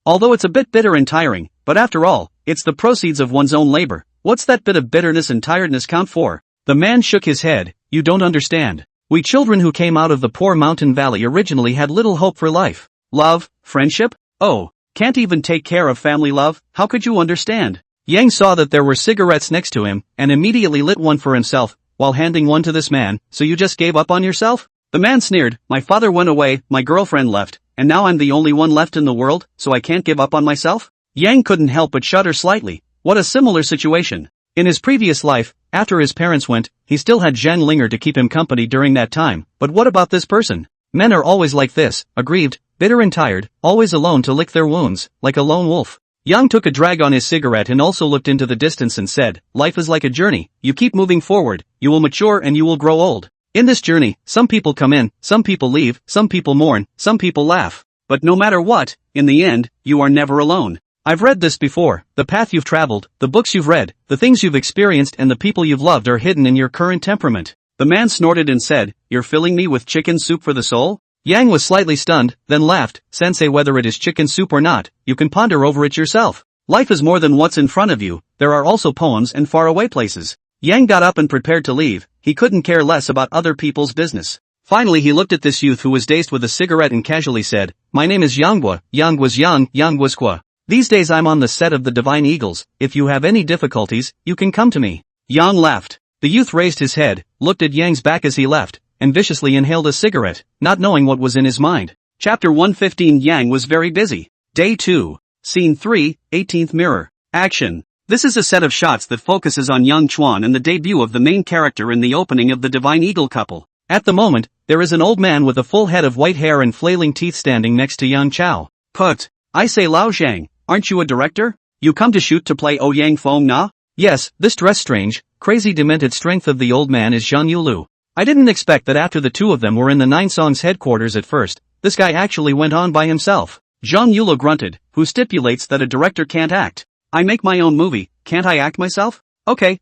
although it's a bit bitter and tiring, but after all, it's the proceeds of one's own labor. What's that bit of bitterness and tiredness count for?" The man shook his head. "You don't understand. We children who came out of the poor mountain valley originally had little hope for life. Love, friendship? Oh, can't even take care of family love, how could you understand?" Yang saw that there were cigarettes next to him, and immediately lit one for himself, while handing one to this man. "So you just gave up on yourself?" The man sneered. "My father went away, my girlfriend left, and now I'm the only one left in the world, so I can't give up on myself?" Yang couldn't help but shudder slightly. What a similar situation. In his previous life, after his parents went, he still had Zhang Linger to keep him company during that time, but what about this person? Men are always like this, aggrieved, bitter and tired, always alone to lick their wounds, like a lone wolf. Yang took a drag on his cigarette and also looked into the distance and said, "Life is like a journey, you keep moving forward, you will mature and you will grow old. In this journey, some people come in, some people leave, some people mourn, some people laugh. But no matter what, in the end, you are never alone. I've read this before, the path you've traveled, the books you've read, the things you've experienced and the people you've loved are hidden in your current temperament." The man snorted and said, "You're filling me with chicken soup for the soul?" Yang was slightly stunned, then laughed. "Sensei, whether it is chicken soup or not, you can ponder over it yourself. Life is more than what's in front of you, there are also poems and faraway places." Yang got up and prepared to leave. He couldn't care less about other people's business. Finally he looked at this youth who was dazed with a cigarette and casually said, "My name is Yanghua, Yangua's Yang, Yangua's Kwa. These days I'm on the set of the Divine Eagles, if you have any difficulties, you can come to me." Yang laughed. The youth raised his head, looked at Yang's back as he left, and viciously inhaled a cigarette, not knowing what was in his mind. Chapter 115. Yang was very busy. Day 2. Scene 3, 18th Mirror. Action. This is a set of shots that focuses on Yang Chuan and the debut of the main character in the opening of the Divine Eagle couple. At the moment, there is an old man with a full head of white hair and flailing teeth standing next to Yang Chao. "Put. I say Lao Zhang, aren't you a director? You come to shoot to play Ouyang Feng Na?" "Yes, this dress strange, crazy demented strength of the old man is Zhang Yulu. I didn't expect that after the two of them were in the Nine Songs headquarters at first, this guy actually went on by himself." Zhang Yulu grunted, "Who stipulates that a director can't act? I make my own movie, can't I act myself? Okay.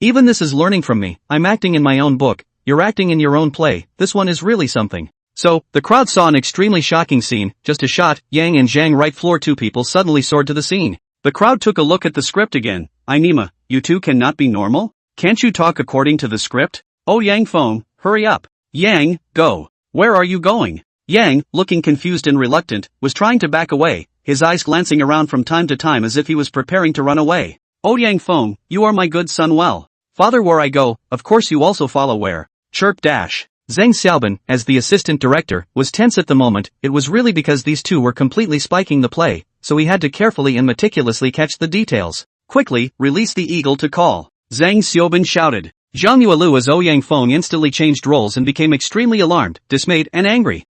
Even this is learning from me, I'm acting in my own book, you're acting in your own play, this one is really something." So, the crowd saw an extremely shocking scene. Just a shot, Yang and Zhang right floor two people suddenly soared to the scene. The crowd took a look at the script again. Anima, you two cannot be normal? Can't you talk according to the script? Oh Yang phone, hurry up. Yang, go. Where are you going? Yang, looking confused and reluctant, was trying to back away, his eyes glancing around from time to time as if he was preparing to run away. Oh Yang phone, you are my good son well. Father where I go, of course you also follow where. Chirp dash. Zhang Xiaoban, as the assistant director, was tense at the moment. It was really because these two were completely spiking the play, so he had to carefully and meticulously catch the details. Quickly, release the eagle to call. Zhang Xiaoban shouted. Zhang Yuelu as Ouyang Feng instantly changed roles and became extremely alarmed, dismayed, and angry.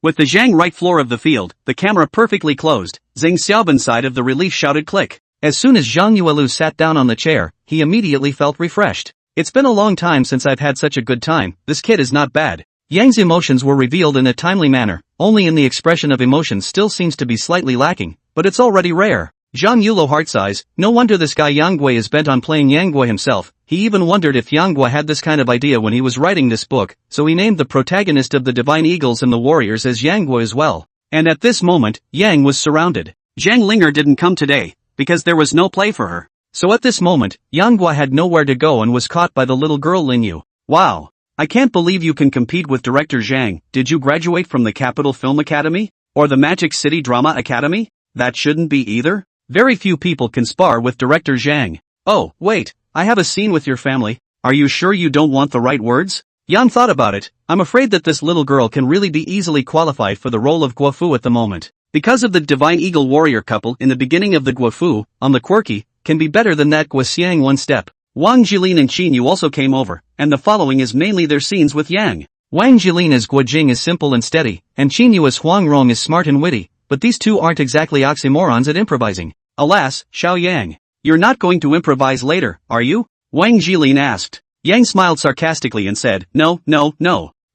With the Zhang right floor of the field, the camera perfectly closed, Zhang Xiaoban's side of the release shouted click. As soon as Zhang Yuelu sat down on the chair, he immediately felt refreshed. It's been a long time since I've had such a good time, this kid is not bad. Yang's emotions were revealed in a timely manner, only in the expression of emotions still seems to be slightly lacking, but it's already rare. Zhang Yulo heart sighs, no wonder this guy Yanggui is bent on playing Yanggui himself. He even wondered if Yanggui had this kind of idea when he was writing this book, so he named the protagonist of the Divine Eagles and the Warriors as Yanggui as well. And at this moment, Yang was surrounded. Zhang Linger didn't come today, because there was no play for her. So at this moment, Yanggui had nowhere to go and was caught by the little girl Linyu. Wow. I can't believe you can compete with director Zhang. Did you graduate from the Capital Film Academy? Or the Magic City Drama Academy? That shouldn't be either. Very few people can spar with director Zhang. Oh, wait, I have a scene with your family. Are you sure you don't want the right words? Yan thought about it. I'm afraid that this little girl can really be easily qualified for the role of Guofu at the moment. Because of the Divine Eagle Warrior couple in the beginning of the Guofu, on the quirky, can be better than that Guoxiang one step. Wang Jilin and Qin Yu also came over, and the following is mainly their scenes with Yang. Wang Jilin as Guojing is simple and steady, and Qin Yu as Huang Rong is smart and witty, but these two aren't exactly oxymorons at improvising. Alas, Xiao Yang. You're not going to improvise later, are you? Wang Jilin asked. Yang smiled sarcastically and said, no.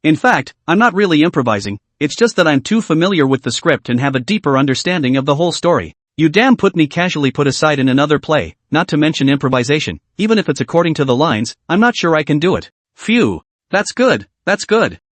In fact, I'm not really improvising, it's just that I'm too familiar with the script and have a deeper understanding of the whole story. You damn put me casually put aside in another play, not to mention improvisation, even if it's according to the lines, I'm not sure I can do it. Phew. That's good.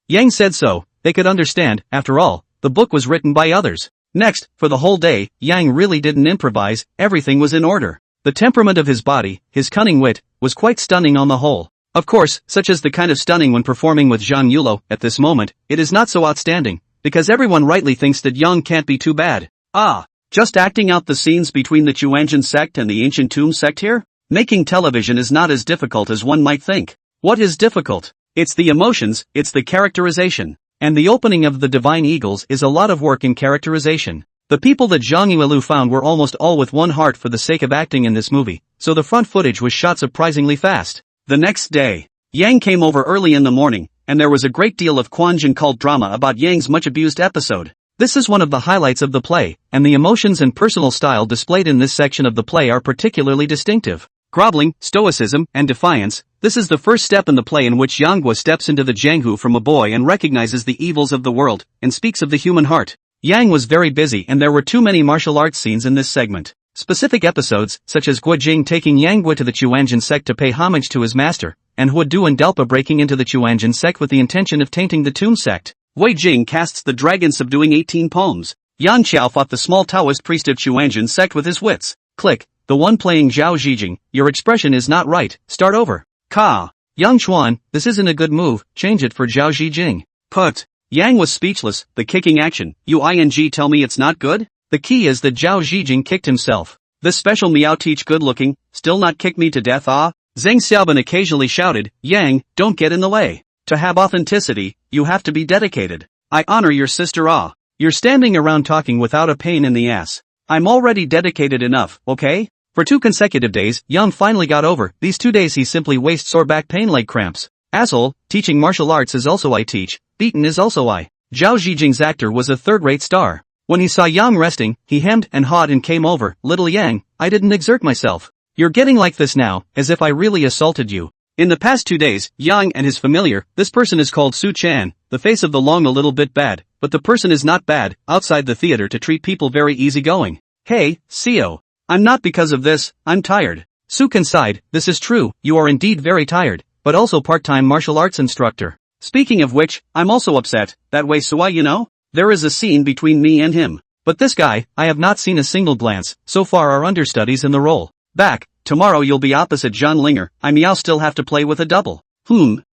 Yang said so, they could understand, after all, the book was written by others. Next, for the whole day, Yang really didn't improvise, everything was in order. The temperament of his body, his cunning wit, was quite stunning on the whole. Of course, such as the kind of stunning when performing with Zhang Yulo, at this moment, it is not so outstanding, because everyone rightly thinks that Yang can't be too bad. Just acting out the scenes between the Chuanjian sect and the Ancient Tomb sect here? Making television is not as difficult as one might think. What is difficult? It's the emotions, it's the characterization. And the opening of the Divine Eagles is a lot of work in characterization. The people that Zhang Yuelu found were almost all with one heart for the sake of acting in this movie, so the front footage was shot surprisingly fast. The next day, Yang came over early in the morning, and there was a great deal of Quanjin cult drama about Yang's much-abused episode. This is one of the highlights of the play, and the emotions and personal style displayed in this section of the play are particularly distinctive. Groveling, stoicism, and defiance, this is the first step in the play in which Yanggui steps into the Jianghu from a boy and recognizes the evils of the world, and speaks of the human heart. Yang was very busy and there were too many martial arts scenes in this segment. Specific episodes, such as Guojing taking Yanggui to the Chuanjian sect to pay homage to his master, and Huadu and Delpa breaking into the Chuanjian sect with the intention of tainting the Tomb sect. Wei Jing casts the dragon subduing 18 poems. Yan Qiao fought the small Taoist priest of Chuanjian sect with his wits. Click. The one playing Zhao Zhijing, your expression is not right, start over. Ka. Yang Chuan, this isn't a good move, change it for Zhao Zhijing. Put. Yang was speechless, the kicking action, you tell me it's not good? The key is that Zhao Zhijing kicked himself. This special Miao teach good looking, still not kick me to death Zhang Xiaoban occasionally shouted, Yang, don't get in the way. To have authenticity, you have to be dedicated. I honor your sister You're standing around talking without a pain in the ass. I'm already dedicated enough, okay? For 2 consecutive days, Yang finally got over. These 2 days he simply wastes sore back pain leg cramps. Asshole, teaching martial arts is also I teach, beaten is also I. Zhao Zhijing's actor was a third-rate star. When he saw Yang resting, he hemmed and hawed and came over. Little Yang, I didn't exert myself. You're getting like this now, as if I really assaulted you. In the past 2 days, Yang and his familiar, this person is called Su Chan, the face of the long a little bit bad, but the person is not bad, outside the theater to treat people very easygoing. Hey, Seo. I'm not because of this, I'm tired. Su Kan sighed, this is true, you are indeed very tired, but also part-time martial arts instructor. Speaking of which, I'm also upset, that way Sua you know? There is a scene between me and him. But this guy, I have not seen a single glance, so far are understudies in the role. Back, tomorrow you'll be opposite John Linger, I meow still have to play with a double.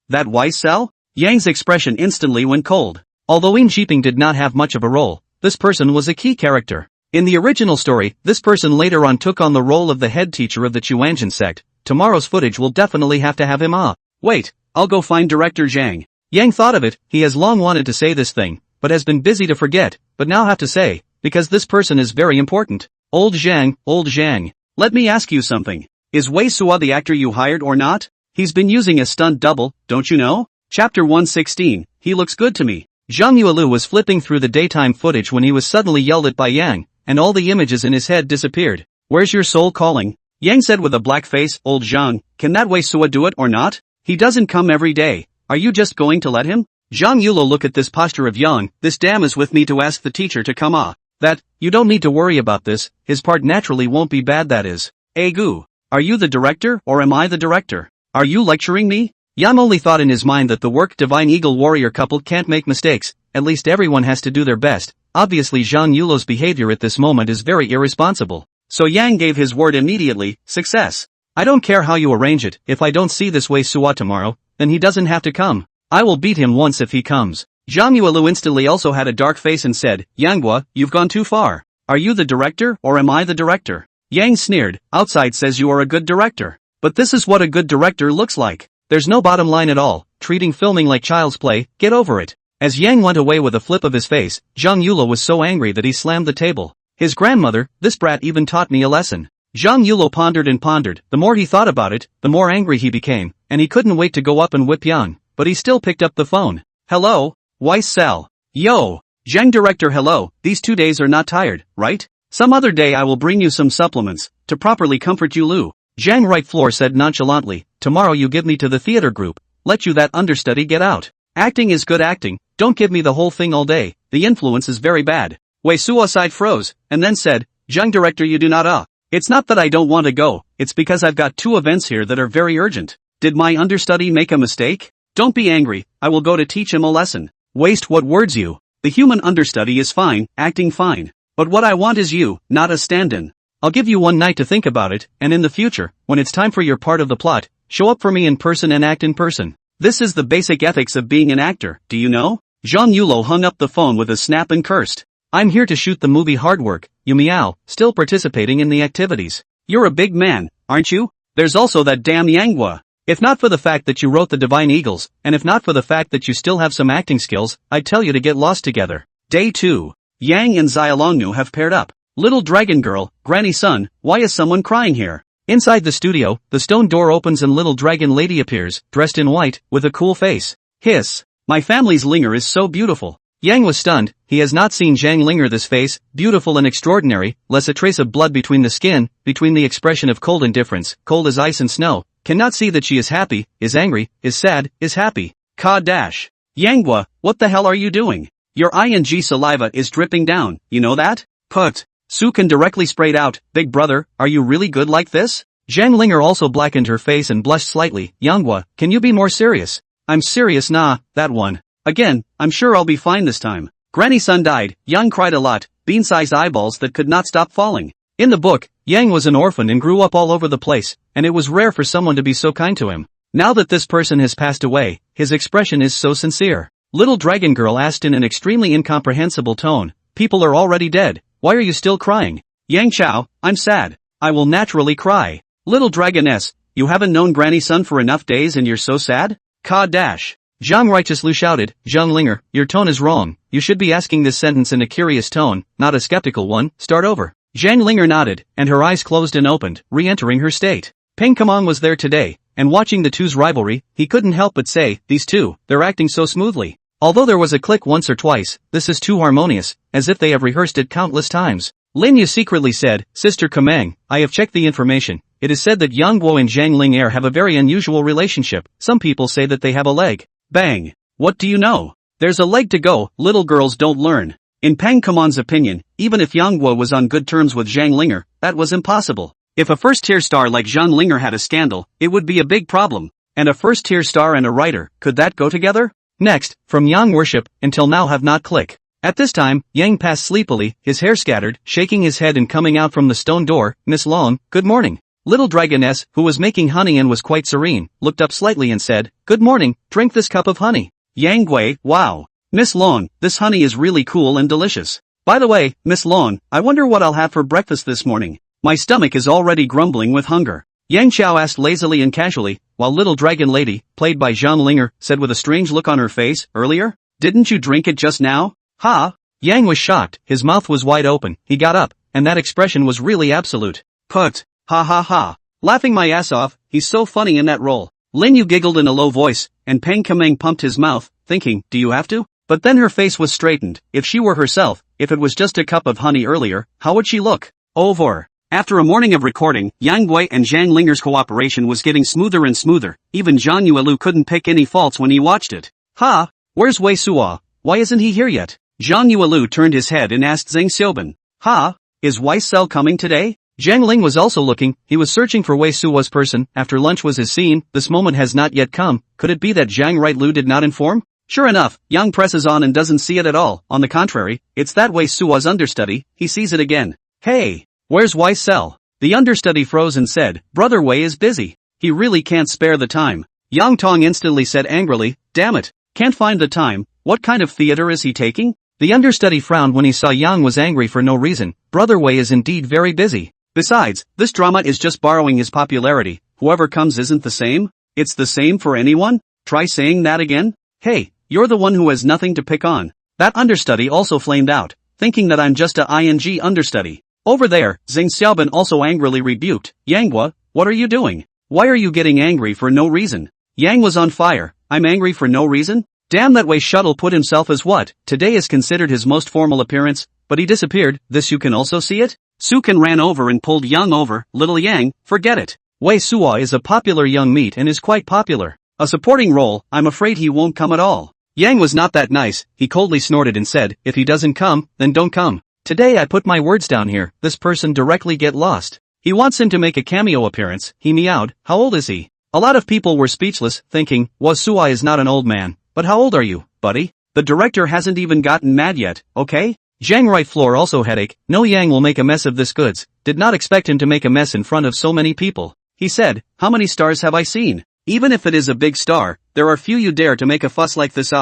That wise cell? Yang's expression instantly went cold. Although In Jiping did not have much of a role, this person was a key character. In the original story, this person later on took on the role of the head teacher of the Chuanjian sect. Tomorrow's footage will definitely have to have him Wait, I'll go find director Zhang. Yang thought of it, he has long wanted to say this thing, but has been busy to forget, but now have to say, because this person is very important. Old Zhang, let me ask you something. Is Wei Suo the actor you hired or not? He's been using a stunt double, don't you know? Chapter 116, he looks good to me. Zhang Yuelu was flipping through the daytime footage when he was suddenly yelled at by Yang, and all the images in his head disappeared. Where's your soul calling? Yang said with a black face, Old Zhang, can that Wei Suo do it or not? He doesn't come every day. Are you just going to let him? Zhang Yuelu look at this posture of Yang, this dam is with me to ask the teacher to come That, you don't need to worry about this, his part naturally won't be bad that is. Gu, are you the director or am I the director? Are you lecturing me? Yang only thought in his mind that the work Divine Eagle warrior couple can't make mistakes, at least everyone has to do their best. Obviously Zhang Yulo's behavior at this moment is very irresponsible. So Yang gave his word immediately, success. I don't care how you arrange it, if I don't see this Wei Suo tomorrow, then he doesn't have to come. I will beat him once if he comes. Zhang Yuelu instantly also had a dark face and said, Yanghua, you've gone too far. Are you the director or am I the director? Yang sneered, outside says you are a good director. But this is what a good director looks like. There's no bottom line at all, treating filming like child's play, get over it. As Yang went away with a flip of his face, Zhang Yuelu was so angry that he slammed the table. His grandmother, this brat even taught me a lesson. Zhang Yuelu pondered and pondered, the more he thought about it, the more angry he became, and he couldn't wait to go up and whip Yang, but he still picked up the phone. Hello? Weiss Cell. Yo! Zhang director hello, these 2 days are not tired, right? Some other day I will bring you some supplements, to properly comfort you Lu. Zhang right floor said nonchalantly, tomorrow you give me to the theater group, let you that understudy get out. Acting is good acting, don't give me the whole thing all day, the influence is very bad. Wei Suo side froze, and then said, Zhang director you do not It's not that I don't want to go, it's because I've got 2 events here that are very urgent. Did my understudy make a mistake? Don't be angry, I will go to teach him a lesson. Waste what words you. The human understudy is fine, acting fine. But what I want is you, not a stand-in. I'll give you 1 night to think about it, and in the future, when it's time for your part of the plot, show up for me in person and act in person. This is the basic ethics of being an actor, do you know? Zhang Yuelu hung up the phone with a snap and cursed. I'm here to shoot the movie Hard Work, you meow, still participating in the activities. You're a big man, aren't you? There's also that damn Yanghua. If not for the fact that you wrote the Divine Eagles, and if not for the fact that you still have some acting skills, I'd tell you to get lost together. Day 2. Yang and Xiaolongnu have paired up. Little dragon girl, granny son, why is someone crying here? Inside the studio, the stone door opens and little dragon lady appears, dressed in white, with a cool face. Hiss. My family's Linger is so beautiful. Yang was stunned, he has not seen Zhang Linger this face, beautiful and extraordinary, less a trace of blood between the skin, between the expression of cold indifference, cold as ice and snow, cannot see that she is happy, is angry, is sad, is happy. Ka dash. Yanghua, what the hell are you doing? Your ing saliva is dripping down, you know that? Put. Su can directly sprayed out, big brother, are you really good like this? Zhang Linger also blackened her face and blushed slightly. Yanghua, can you be more serious? I'm serious nah, that one. Again, I'm sure I'll be fine this time. Granny son died, Yang cried a lot, bean-sized eyeballs that could not stop falling. In the book, Yang was an orphan and grew up all over the place, and it was rare for someone to be so kind to him. Now that this person has passed away, his expression is so sincere. Little dragon girl asked in an extremely incomprehensible tone, people are already dead, why are you still crying? Yang Chao, I'm sad. I will naturally cry. Little dragoness, you haven't known granny son for enough days and you're so sad? Ka dash. Zhang righteously shouted, Zhang Linger, your tone is wrong, you should be asking this sentence in a curious tone, not a skeptical one, start over. Zhang Linger nodded, and her eyes closed and opened, re-entering her state. Peng Kamong was there today, and watching the two's rivalry, he couldn't help but say, these two, they're acting so smoothly. Although there was a click once or twice, this is too harmonious, as if they have rehearsed it countless times. Lin Yu secretly said, Sister Kamang, I have checked the information. It is said that Yang Guo and Zhang Ling have a very unusual relationship. Some people say that they have a leg. Bang. What do you know? There's a leg to go, little girls don't learn. In Peng Kamong's opinion, even if Yang Guo was on good terms with Zhang Linger, that was impossible. If a first-tier star like Zhang Linger had a scandal, it would be a big problem. And a first-tier star and a writer, could that go together? Next, from Yang worship, until now have not click. At this time, Yang passed sleepily, his hair scattered, shaking his head and coming out from the stone door. Miss Long, good morning. Little dragoness, who was making honey and was quite serene, looked up slightly and said, good morning, drink this cup of honey. Yang Gui, wow. Miss Long, this honey is really cool and delicious. By the way, Miss Long, I wonder what I'll have for breakfast this morning. My stomach is already grumbling with hunger. Yang Qiao asked lazily and casually, while little dragon lady, played by Zhang Linger, said with a strange look on her face, earlier? Didn't you drink it just now? Ha! Yang was shocked, his mouth was wide open, he got up, and that expression was really absolute. Put. Ha ha ha. Laughing my ass off, he's so funny in that role. Lin Yu giggled in a low voice, and Peng Kameng pumped his mouth, thinking, do you have to? But then her face was straightened. If she were herself, if it was just a cup of honey earlier, how would she look? Over. After a morning of recording, Yang Gui and Zhang Linger's cooperation was getting smoother and smoother. Even Zhang Yuelu couldn't pick any faults when he watched it. Ha! Where's Wei Suo? Why isn't he here yet? Zhang Yuelu turned his head and asked Zhang Xiaoban. Ha! Is Wei Cell coming today? Zhang Ling was also looking, he was searching for Wei Suo's person. After lunch was his scene, this moment has not yet come. Could it be that Zhang Rightlu did not inform? Sure enough, Yang presses on and doesn't see it at all. On the contrary, it's that Wei Suo's understudy. He sees it again. Hey! Where's Wei Cell? The understudy froze and said, Brother Wei is busy. He really can't spare the time. Yang Tong instantly said angrily, damn it, can't find the time, what kind of theater is he taking? The understudy frowned when he saw Yang was angry for no reason. Brother Wei is indeed very busy. Besides, this drama is just borrowing his popularity. Whoever comes isn't the same? It's the same for anyone? Try saying that again? Hey, you're the one who has nothing to pick on. That understudy also flamed out, thinking that I'm just a ing understudy. Over there, Zhang Xiaoban also angrily rebuked, Yanghua, what are you doing? Why are you getting angry for no reason? Yang was on fire, I'm angry for no reason? Damn, that Wei Shuttle put himself as what? Today is considered his most formal appearance, but he disappeared. This you can also see it? Sukin ran over and pulled Yang over. Little Yang, forget it. Wei Suo is a popular young meat and is quite popular. A supporting role, I'm afraid he won't come at all. Yang was not that nice, he coldly snorted and said, if he doesn't come, then don't come. Today I put my words down here, this person directly get lost. He wants him to make a cameo appearance, he meowed, how old is he? A lot of people were speechless, thinking, Wei Suo is not an old man, but how old are you, buddy? The director hasn't even gotten mad yet, okay? Zhang right floor also headache, no Yang will make a mess of this goods, did not expect him to make a mess in front of so many people. He said, how many stars have I seen? Even if it is a big star, there are few you dare to make a fuss like this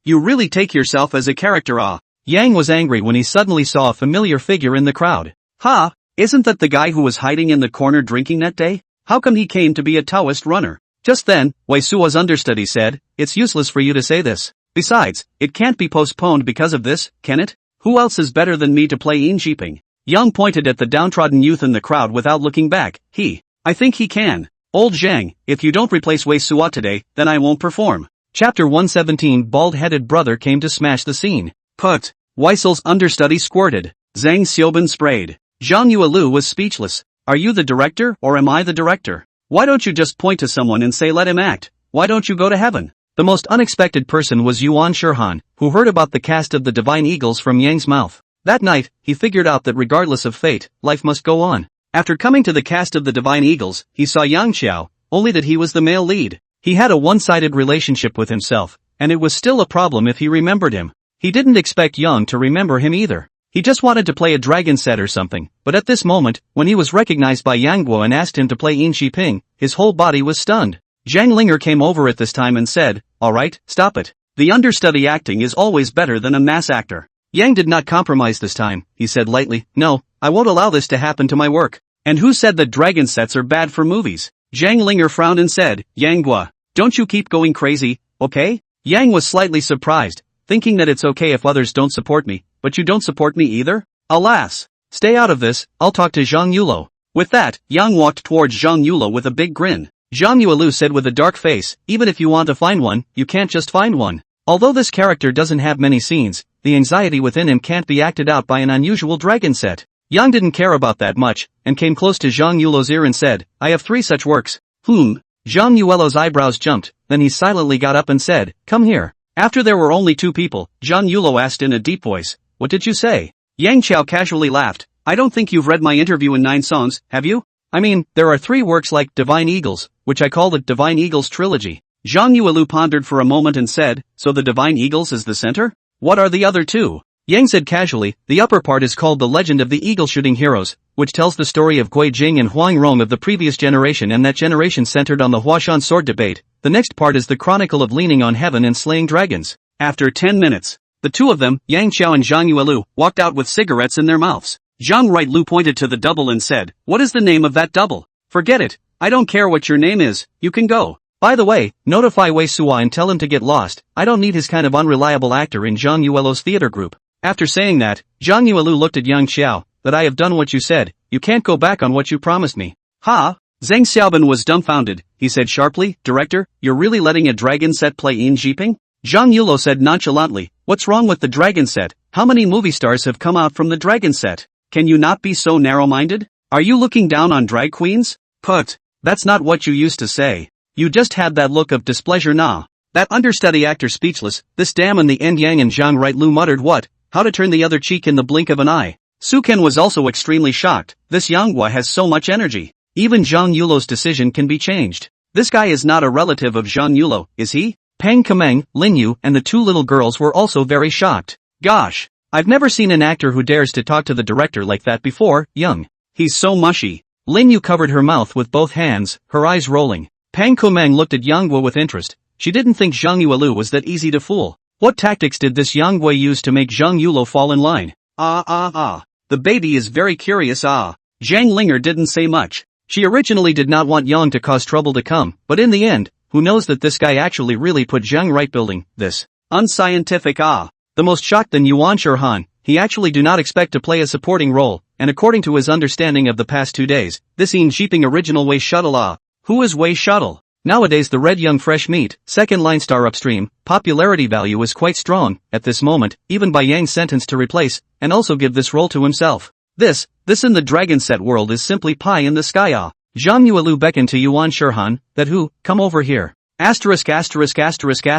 You really take yourself as a character Yang was angry when he suddenly saw a familiar figure in the crowd. Ha! Isn't that the guy who was hiding in the corner drinking that day? How come he came to be a Taoist runner? Just then, Wei Suo's understudy said, it's useless for you to say this. Besides, it can't be postponed because of this, can it? Who else is better than me to play Yin Jiping? Yang pointed at the downtrodden youth in the crowd without looking back. I think he can. Old Zhang, if you don't replace Wei Suo today, then I won't perform. Chapter 117 Bald-headed brother came to smash the scene. Put. Weisel's understudy squirted. Zhang Xiaoban sprayed. Zhang Yuelu was speechless. Are you the director or am I the director? Why don't you just point to someone and say let him act? Why don't you go to heaven? The most unexpected person was Yuan Shirhan, who heard about the cast of the Divine Eagles from Yang's mouth. That night, he figured out that regardless of fate, life must go on. After coming to the cast of the Divine Eagles, he saw Yang Xiao, only that he was the male lead. He had a one-sided relationship with himself, and it was still a problem if he remembered him. He didn't expect Yang to remember him either. He just wanted to play a dragon set or something, but at this moment, when he was recognized by Yang Guo and asked him to play Yin Ping, his whole body was stunned. Zhang Linger came over at this time and said, alright, stop it. The understudy acting is always better than a mass actor. Yang did not compromise this time, he said lightly, no, I won't allow this to happen to my work. And who said that dragon sets are bad for movies? Zhang Linger frowned and said, Yang Guo, don't you keep going crazy, okay? Yang was slightly surprised, thinking that it's okay if others don't support me, but you don't support me either? Alas! Stay out of this, I'll talk to Zhang Yulo. With that, Yang walked towards Zhang Yulo with a big grin. Zhang Yuelu said with a dark face, even if you want to find one, you can't just find one. Although this character doesn't have many scenes, the anxiety within him can't be acted out by an unusual dragon set. Yang didn't care about that much, and came close to Zhang Yulo's ear and said, I have 3 such works. Zhang Yuelo's eyebrows jumped, then he silently got up and said, come here. After there were only 2 people, Zhang Yulo asked in a deep voice, what did you say? Yang Qiao casually laughed, I don't think you've read my interview in 9 songs, have you? I mean, there are 3 works like Divine Eagles, which I call the Divine Eagles Trilogy. Zhang Yuelu pondered for a moment and said, so the Divine Eagles is the center? What are the other two? Yang said casually, the upper part is called The Legend of the Eagle-Shooting Heroes, which tells the story of Gui Jing and Huang Rong of the previous generation, and that generation centered on the Huashan sword debate. The next part is the Chronicle of Leaning on Heaven and Slaying Dragons. After 10 minutes, the two of them, Yang Xiao and Zhang Yuelu, walked out with cigarettes in their mouths. Zhang Rightlu pointed to the double and said, what is the name of that double? Forget it. I don't care what your name is, you can go. By the way, notify Wei Suwa and tell him to get lost. I don't need his kind of unreliable actor in Zhang Yuelu's theater group. After saying that, Zhang Yuelu looked at Yang Xiao, that I have done what you said, you can't go back on what you promised me. Ha! Zhang Xiaoban was dumbfounded. He said sharply, Director, you're really letting a dragon set play in Jiping? Zhang Yulo said nonchalantly, what's wrong with the dragon set? How many movie stars have come out from the dragon set? Can you not be so narrow-minded? Are you looking down on drag queens? Put. That's not what you used to say. You just had that look of displeasure nah. That understudy actor speechless, this damn in the end Yang and Zhang Rightlu muttered what? How to turn the other cheek in the blink of an eye. Su Ken was also extremely shocked. This Yanghua has so much energy. Even Zhang Yulo's decision can be changed. This guy is not a relative of Zhang Yulo, is he? Pang Kameng, Lin Yu, and the two little girls were also very shocked. Gosh, I've never seen an actor who dares to talk to the director like that before, Young. He's so mushy. Lin Yu covered her mouth with both hands, her eyes rolling. Pang Kameng looked at Yanghua with interest. She didn't think Zhang Yuelu was that easy to fool. What tactics did this Yanghua use to make Zhang Yulo fall in line? The baby is very curious Zhang Linger didn't say much. She originally did not want Yang to cause trouble to come, but in the end, who knows that this guy actually really put Zhang right building this unscientific The most shocked than Yuan Shurhan, he actually do not expect to play a supporting role, and according to his understanding of the past 2 days, this ain't Jeeping original Wei Shuttle Who is Wei Shuttle? Nowadays the red young fresh meat, second line star upstream, popularity value is quite strong, at this moment, even by Yang's sentence to replace, and also give this role to himself. This in the dragon set world is simply pie in the sky Zhang Yuelu beckoned to Yuan Shurhan, that who, come over here. Xiao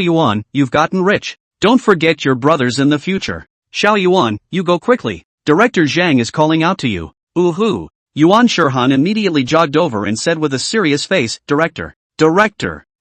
Yuan, you've gotten rich. Don't forget your brothers in the future. Xiao Yuan, you go quickly. Director Zhang is calling out to you. Ooh-hoo. Yuan Shurhan immediately jogged over and said with a serious face, Director,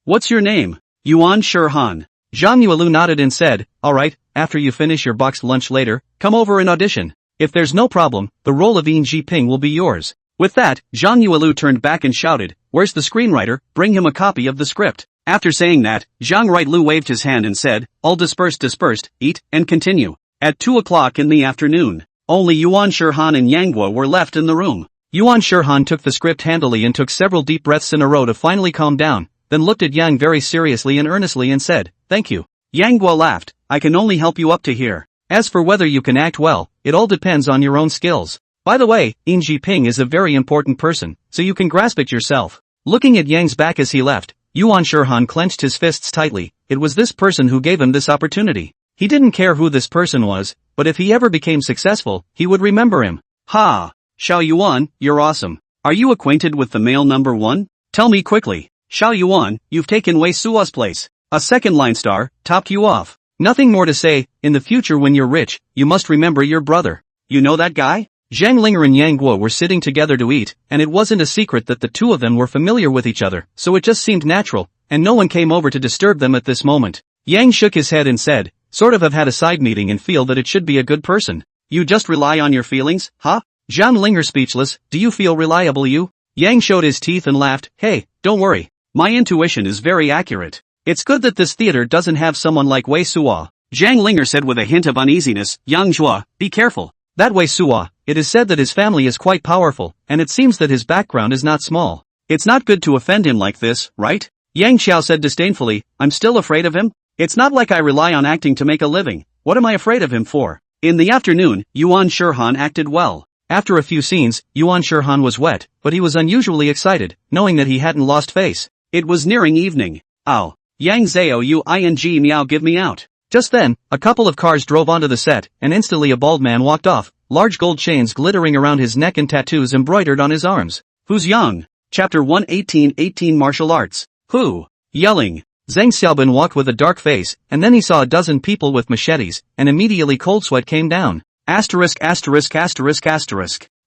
what's your name? Yuan Shurhan. Zhang Yuelu nodded and said, alright, after you finish your boxed lunch later, come over and audition. If there's no problem, the role of Yin Jiping will be yours. With that, Zhang Yuelu turned back and shouted, where's the screenwriter? Bring him a copy of the script. After saying that, Zhang Rightlu waved his hand and said, all dispersed, eat, and continue. At 2 o'clock in the afternoon, only Yuan Shurhan and Yanghua were left in the room. Yuan Shurhan took the script handily and took several deep breaths in a row to finally calm down, then looked at Yang very seriously and earnestly and said, thank you. Yanghua laughed, I can only help you up to here. As for whether you can act well, it all depends on your own skills. By the way, Yin Jiping is a very important person, so you can grasp it yourself. Looking at Yang's back as he left, Yuan Shurhan clenched his fists tightly. It was this person who gave him this opportunity. He didn't care who this person was, but if he ever became successful, he would remember him. Ha! Xiao Yuan, you're awesome. Are you acquainted with the male number 1? Tell me quickly. Xiao Yuan, you've taken Wei Sua's place. A second line star, topped you off. Nothing more to say. In the future when you're rich, you must remember your brother. You know that guy? Zhang Linger and Yang Guo were sitting together to eat, and it wasn't a secret that the two of them were familiar with each other, so it just seemed natural, and no one came over to disturb them at this moment. Yang shook his head and said, sort of have had a side meeting and feel that it should be a good person. You just rely on your feelings, huh? Zhang Linger speechless, do you feel reliable you? Yang showed his teeth and laughed, hey, don't worry. My intuition is very accurate. It's good that this theater doesn't have someone like Wei Suwa. Zhang Linger said with a hint of uneasiness, Yang Zhua, be careful. That Wei Suwa, it is said that his family is quite powerful, and it seems that his background is not small. It's not good to offend him like this, right? Yang Xiao said disdainfully, I'm still afraid of him? It's not like I rely on acting to make a living. What am I afraid of him for? In the afternoon, Yuan Shurhan acted well. After a few scenes, Yuan Shurhan was wet, but he was unusually excited, knowing that he hadn't lost face. It was nearing evening. Ow. Yang Zhao Yuing meow give me out. Just then, a couple of cars drove onto the set, and instantly a bald man walked off, large gold chains glittering around his neck and tattoos embroidered on his arms. Who's Yang? Chapter 118 Martial Arts. Who? Yelling. Zhang Xiaobin walked with a dark face, and then he saw a dozen people with machetes, and immediately cold sweat came down.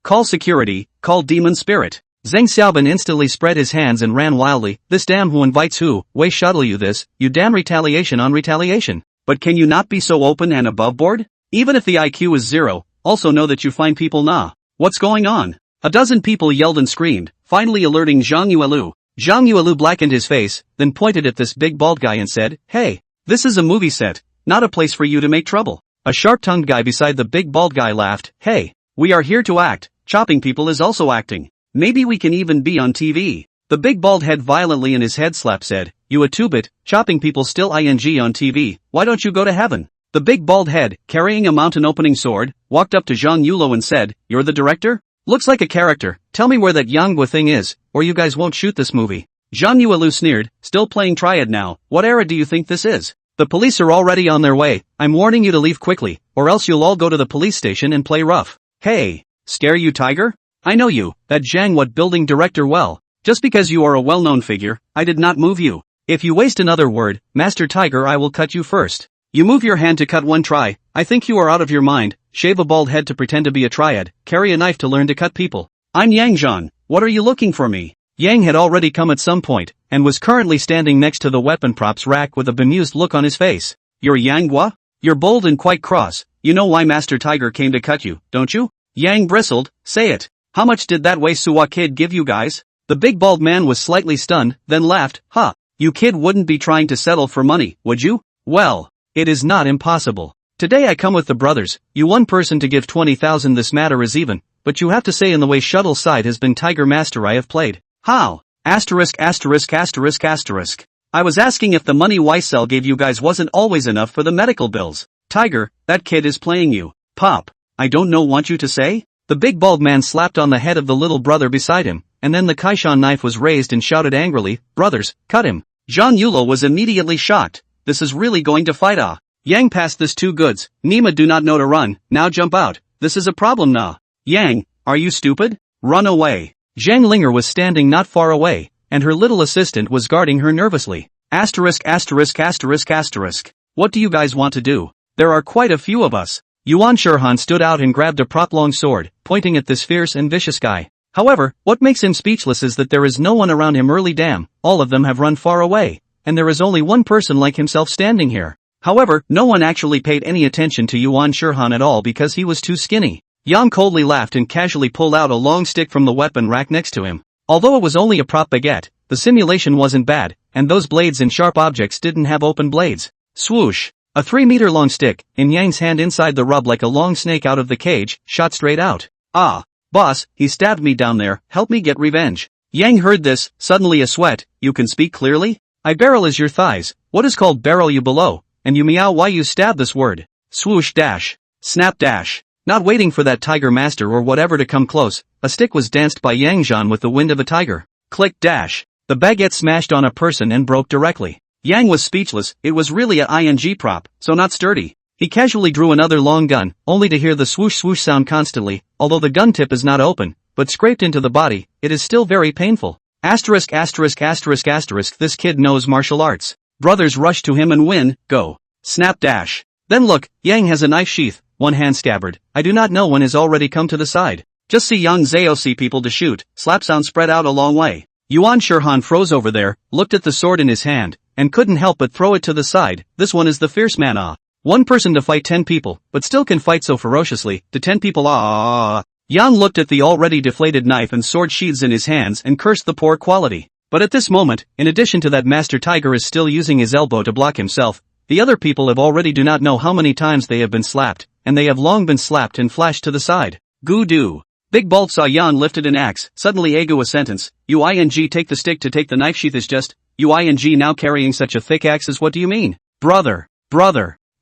Call security, call demon spirit. Zheng Xiaobin instantly spread his hands and ran wildly. This damn who invites who, way shuttle you this, you damn retaliation on retaliation. But can you not be so open and above board? Even if the IQ is 0, also know that you find people nah. What's going on? A dozen people yelled and screamed, finally alerting Zhang Yuelu. Zhang Yuelu blackened his face, then pointed at this big bald guy and said, "Hey, this is a movie set, not a place for you to make trouble." A sharp-tongued guy beside the big bald guy laughed, "Hey, we are here to act, chopping people is also acting. Maybe we can even be on TV." The big bald head violently in his head slap said, "You a two-bit, chopping people still ing on TV, why don't you go to heaven?" The big bald head, carrying a mountain-opening sword, walked up to Zhang Yulo and said, "You're the director? Looks like a character, tell me where that Yanghua thing is, or you guys won't shoot this movie." Zhang Yuelu sneered, "Still playing triad now, what era do you think this is? The police are already on their way, I'm warning you to leave quickly, or else you'll all go to the police station and play rough." "Hey, scare you tiger? I know you, that Zhang what building director well. Just because you are a well-known figure, I did not move you. If you waste another word, Master Tiger I will cut you first. You move your hand to cut one try, I think you are out of your mind, shave a bald head to pretend to be a triad, carry a knife to learn to cut people. I'm Yang Zhan, what are you looking for me?" Yang had already come at some point, and was currently standing next to the weapon props rack with a bemused look on his face. "You're Yanghua? You're bold and quite cross, you know why Master Tiger came to cut you, don't you?" Yang bristled, "Say it. How much did that Wei Suwa kid give you guys?" The big bald man was slightly stunned, then laughed, "Huh, you kid wouldn't be trying to settle for money, would you? Well, it is not impossible. Today I come with the brothers, you one person to give 20,000 this matter is even, but you have to say in the way shuttle side has been Tiger Master I have played. How? Asterisk asterisk asterisk asterisk. I was asking if the money Weissel gave you guys wasn't always enough for the medical bills. Tiger, that kid is playing you. Pop, I don't know want you to say?" The big bald man slapped on the head of the little brother beside him, and then the Kaishan knife was raised and shouted angrily, "Brothers, cut him." Zhang Yulo was immediately shocked. This is really going to fight ah. Yang passed this two goods, Nima do not know to run, now jump out, this is a problem nah. Yang, are you stupid? Run away. Zhang Linger was standing not far away, and her little assistant was guarding her nervously. Asterisk asterisk asterisk asterisk. What do you guys want to do? There are quite a few of us. Yuan Shurhan stood out and grabbed a prop-long sword, pointing at this fierce and vicious guy. However, what makes him speechless is that there is no one around him early damn, all of them have run far away, and there is only one person like himself standing here. However, no one actually paid any attention to Yuan Shurhan at all because he was too skinny. Yang coldly laughed and casually pulled out a long stick from the weapon rack next to him. Although it was only a prop baguette, the simulation wasn't bad, and those blades and sharp objects didn't have open blades. Swoosh! A 3-meter-long stick, in Yang's hand inside the rub like a long snake out of the cage, shot straight out. "Ah, boss, he stabbed me down there, help me get revenge." Yang heard this, suddenly a sweat. "You can speak clearly? I barrel is your thighs, what is called barrel you below, and you meow why you stab this word." Swoosh dash. Snap dash. Not waiting for that Tiger Master or whatever to come close, a stick was danced by Yang Zhan with the wind of a tiger. Click dash. The baguette smashed on a person and broke directly. Yang was speechless, it was really a ing prop, so not sturdy. He casually drew another long gun, only to hear the swoosh swoosh sound constantly, although the gun tip is not open, but scraped into the body, it is still very painful. Asterisk asterisk asterisk asterisk this kid knows martial arts. Brothers rush to him and win, go. Snap dash. Then look, Yang has a knife sheath, one hand scabbard, I do not know when has already come to the side. Just see Yang Zhao see people to shoot, slap sound spread out a long way. Yuan Shurhan froze over there, looked at the sword in his hand, and couldn't help but throw it to the side. This one is the fierce man ah. One person to fight 10 people, but still can fight so ferociously, to 10 people ah. Yang looked at the already deflated knife and sword sheaths in his hands and cursed the poor quality. But at this moment, in addition to that Master Tiger is still using his elbow to block himself, the other people have already do not know how many times they have been slapped, and they have long been slapped and flashed to the side. Goo-doo. Big Bald saw Yan lifted an axe, suddenly Agu a sentence, "Uing take the stick to take the knife sheath is just, Uing now carrying such a thick axe is what do you mean? Brother,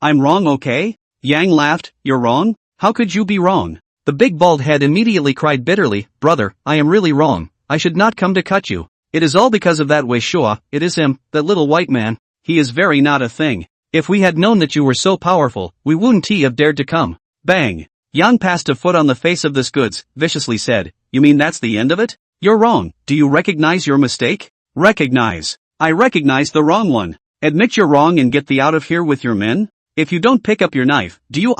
I'm wrong okay?" Yang laughed, "You're wrong? How could you be wrong?" The big bald head immediately cried bitterly, "Brother, I am really wrong, I should not come to cut you. It is all because of that Wei Shua, it is him, that little white man, he is very not a thing. If we had known that you were so powerful, we wouldn't have dared to come." Bang! Yang passed a foot on the face of this goods, viciously said, "You mean that's the end of it? You're wrong, do you recognize your mistake?" "Recognize. I recognize the wrong one. Admit you're wrong and get thee out of here with your men? If you don't pick up your knife, do you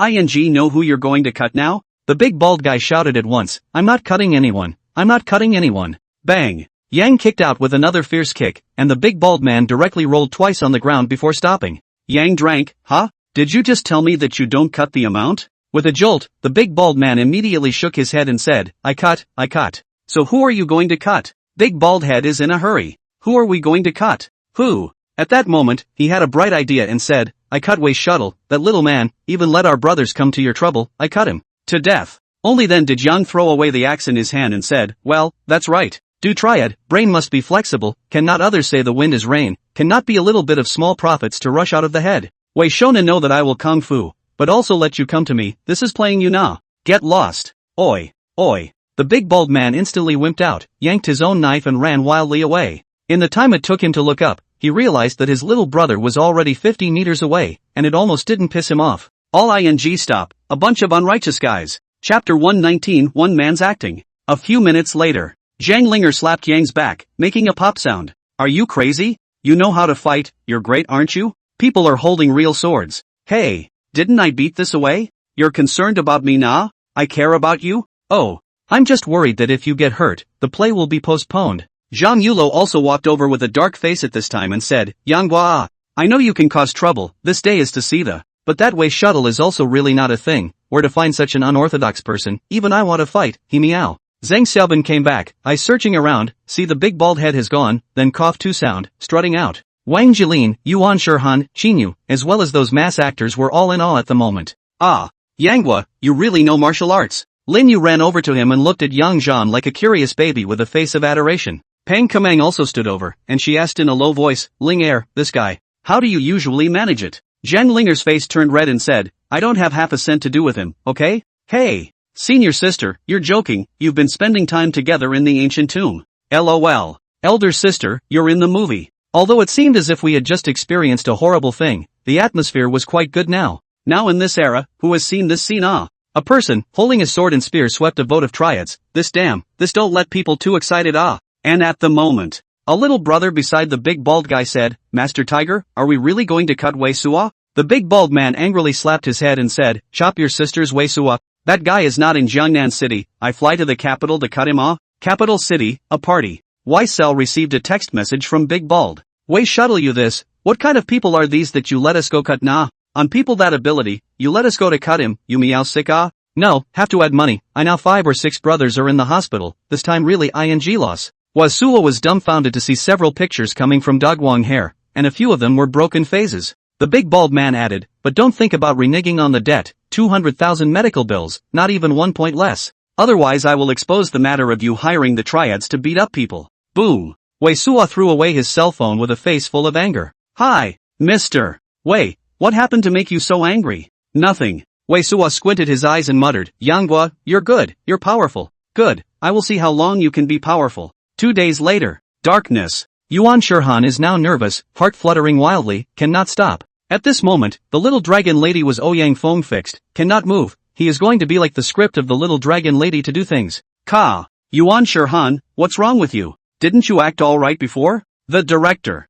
know who you're going to cut now?" The big bald guy shouted at once, "I'm not cutting anyone, I'm not cutting anyone." Bang! Yang kicked out with another fierce kick, and the big bald man directly rolled twice on the ground before stopping. Yang drank, huh? Did you just tell me that you don't cut the amount? With a jolt, the big bald man immediately shook his head and said, I cut. So who are you going to cut? Big bald head is in a hurry. Who are we going to cut? Who? At that moment, he had a bright idea and said, I cut Wei Shuttle, that little man, even let our brothers come to your trouble, I cut him. To death. Only then did Yang throw away the axe in his hand and said, well, that's right. Do triad, brain must be flexible, cannot others say the wind is rain, cannot be a little bit of small profits to rush out of the head. Wei Shonen know that I will kung fu, but also let you come to me, this is playing you na. Get lost. Oi. The big bald man instantly wimped out, yanked his own knife and ran wildly away. In the time it took him to look up, he realized that his little brother was already 50 meters away, and it almost didn't piss him off. All ing stop, a bunch of unrighteous guys. Chapter 119 One Man's Acting. A few minutes later, Zhang Linger slapped Yang's back, making a pop sound. Are you crazy? You know how to fight, you're great aren't you? People are holding real swords. Hey, didn't I beat this away? You're concerned about me nah? I care about you? Oh, I'm just worried that if you get hurt, the play will be postponed. Zhang Yulo also walked over with a dark face at this time and said, Yang Hua, I know you can cause trouble, this day is to see the, but that way shuttle is also really not a thing, where to find such an unorthodox person, even I want to fight, he meow. Zhang Xiaobin came back, eyes searching around, see the big bald head has gone, then coughed to sound, strutting out. Wang Jilin, Yuan Shirhan, Qinyu, as well as those mass actors were all in awe at the moment. Ah, Yanghua, you really know martial arts. Lin Yu ran over to him and looked at Yang Zhan like a curious baby with a face of adoration. Pang Kamang also stood over, and she asked in a low voice, Ling Er, this guy, how do you usually manage it? Zhang Linger's face turned red and said, I don't have half a cent to do with him, okay? Hey, senior sister, you're joking, you've been spending time together in the ancient tomb. LOL. Elder sister, you're in the movie. Although it seemed as if we had just experienced a horrible thing, the atmosphere was quite good now. Now in this era, who has seen this scene ah? A person, holding a sword and spear swept a vote of triads, this don't let people too excited ah. And at the moment, a little brother beside the big bald guy said, Master Tiger, are we really going to cut Wei Suo? The big bald man angrily slapped his head and said, chop your sister's Wei Suo. That guy is not in Jiangnan City, I fly to the capital to cut him off. Capital City, a party. Cell received a text message from Big Bald. Wei shuttle you this, what kind of people are these that you let us go cut nah? On people that ability, you let us go to cut him, you meow sick ah? No, have to add money, I now 5 or 6 brothers are in the hospital, this time really ing loss. Wasuo was dumbfounded to see several pictures coming from Dogwang hair, and a few of them were broken phases. The big bald man added, but don't think about reneging on the debt, 200,000 medical bills, not even 1 point less. Otherwise I will expose the matter of you hiring the triads to beat up people. Boom. Wei Suo threw away his cell phone with a face full of anger. Hi, mister. Wei, what happened to make you so angry? Nothing. Wei Suo squinted his eyes and muttered, Yanghua, you're good, you're powerful. Good, I will see how long you can be powerful. 2 days later. Darkness. Yuan Shirhan is now nervous, heart fluttering wildly, cannot stop. At this moment, the little dragon lady was Ouyang Feng fixed, cannot move, he is going to be like the script of the little dragon lady to do things. Ka. Yuan Shirhan, what's wrong with you? Didn't you act all right before? The director.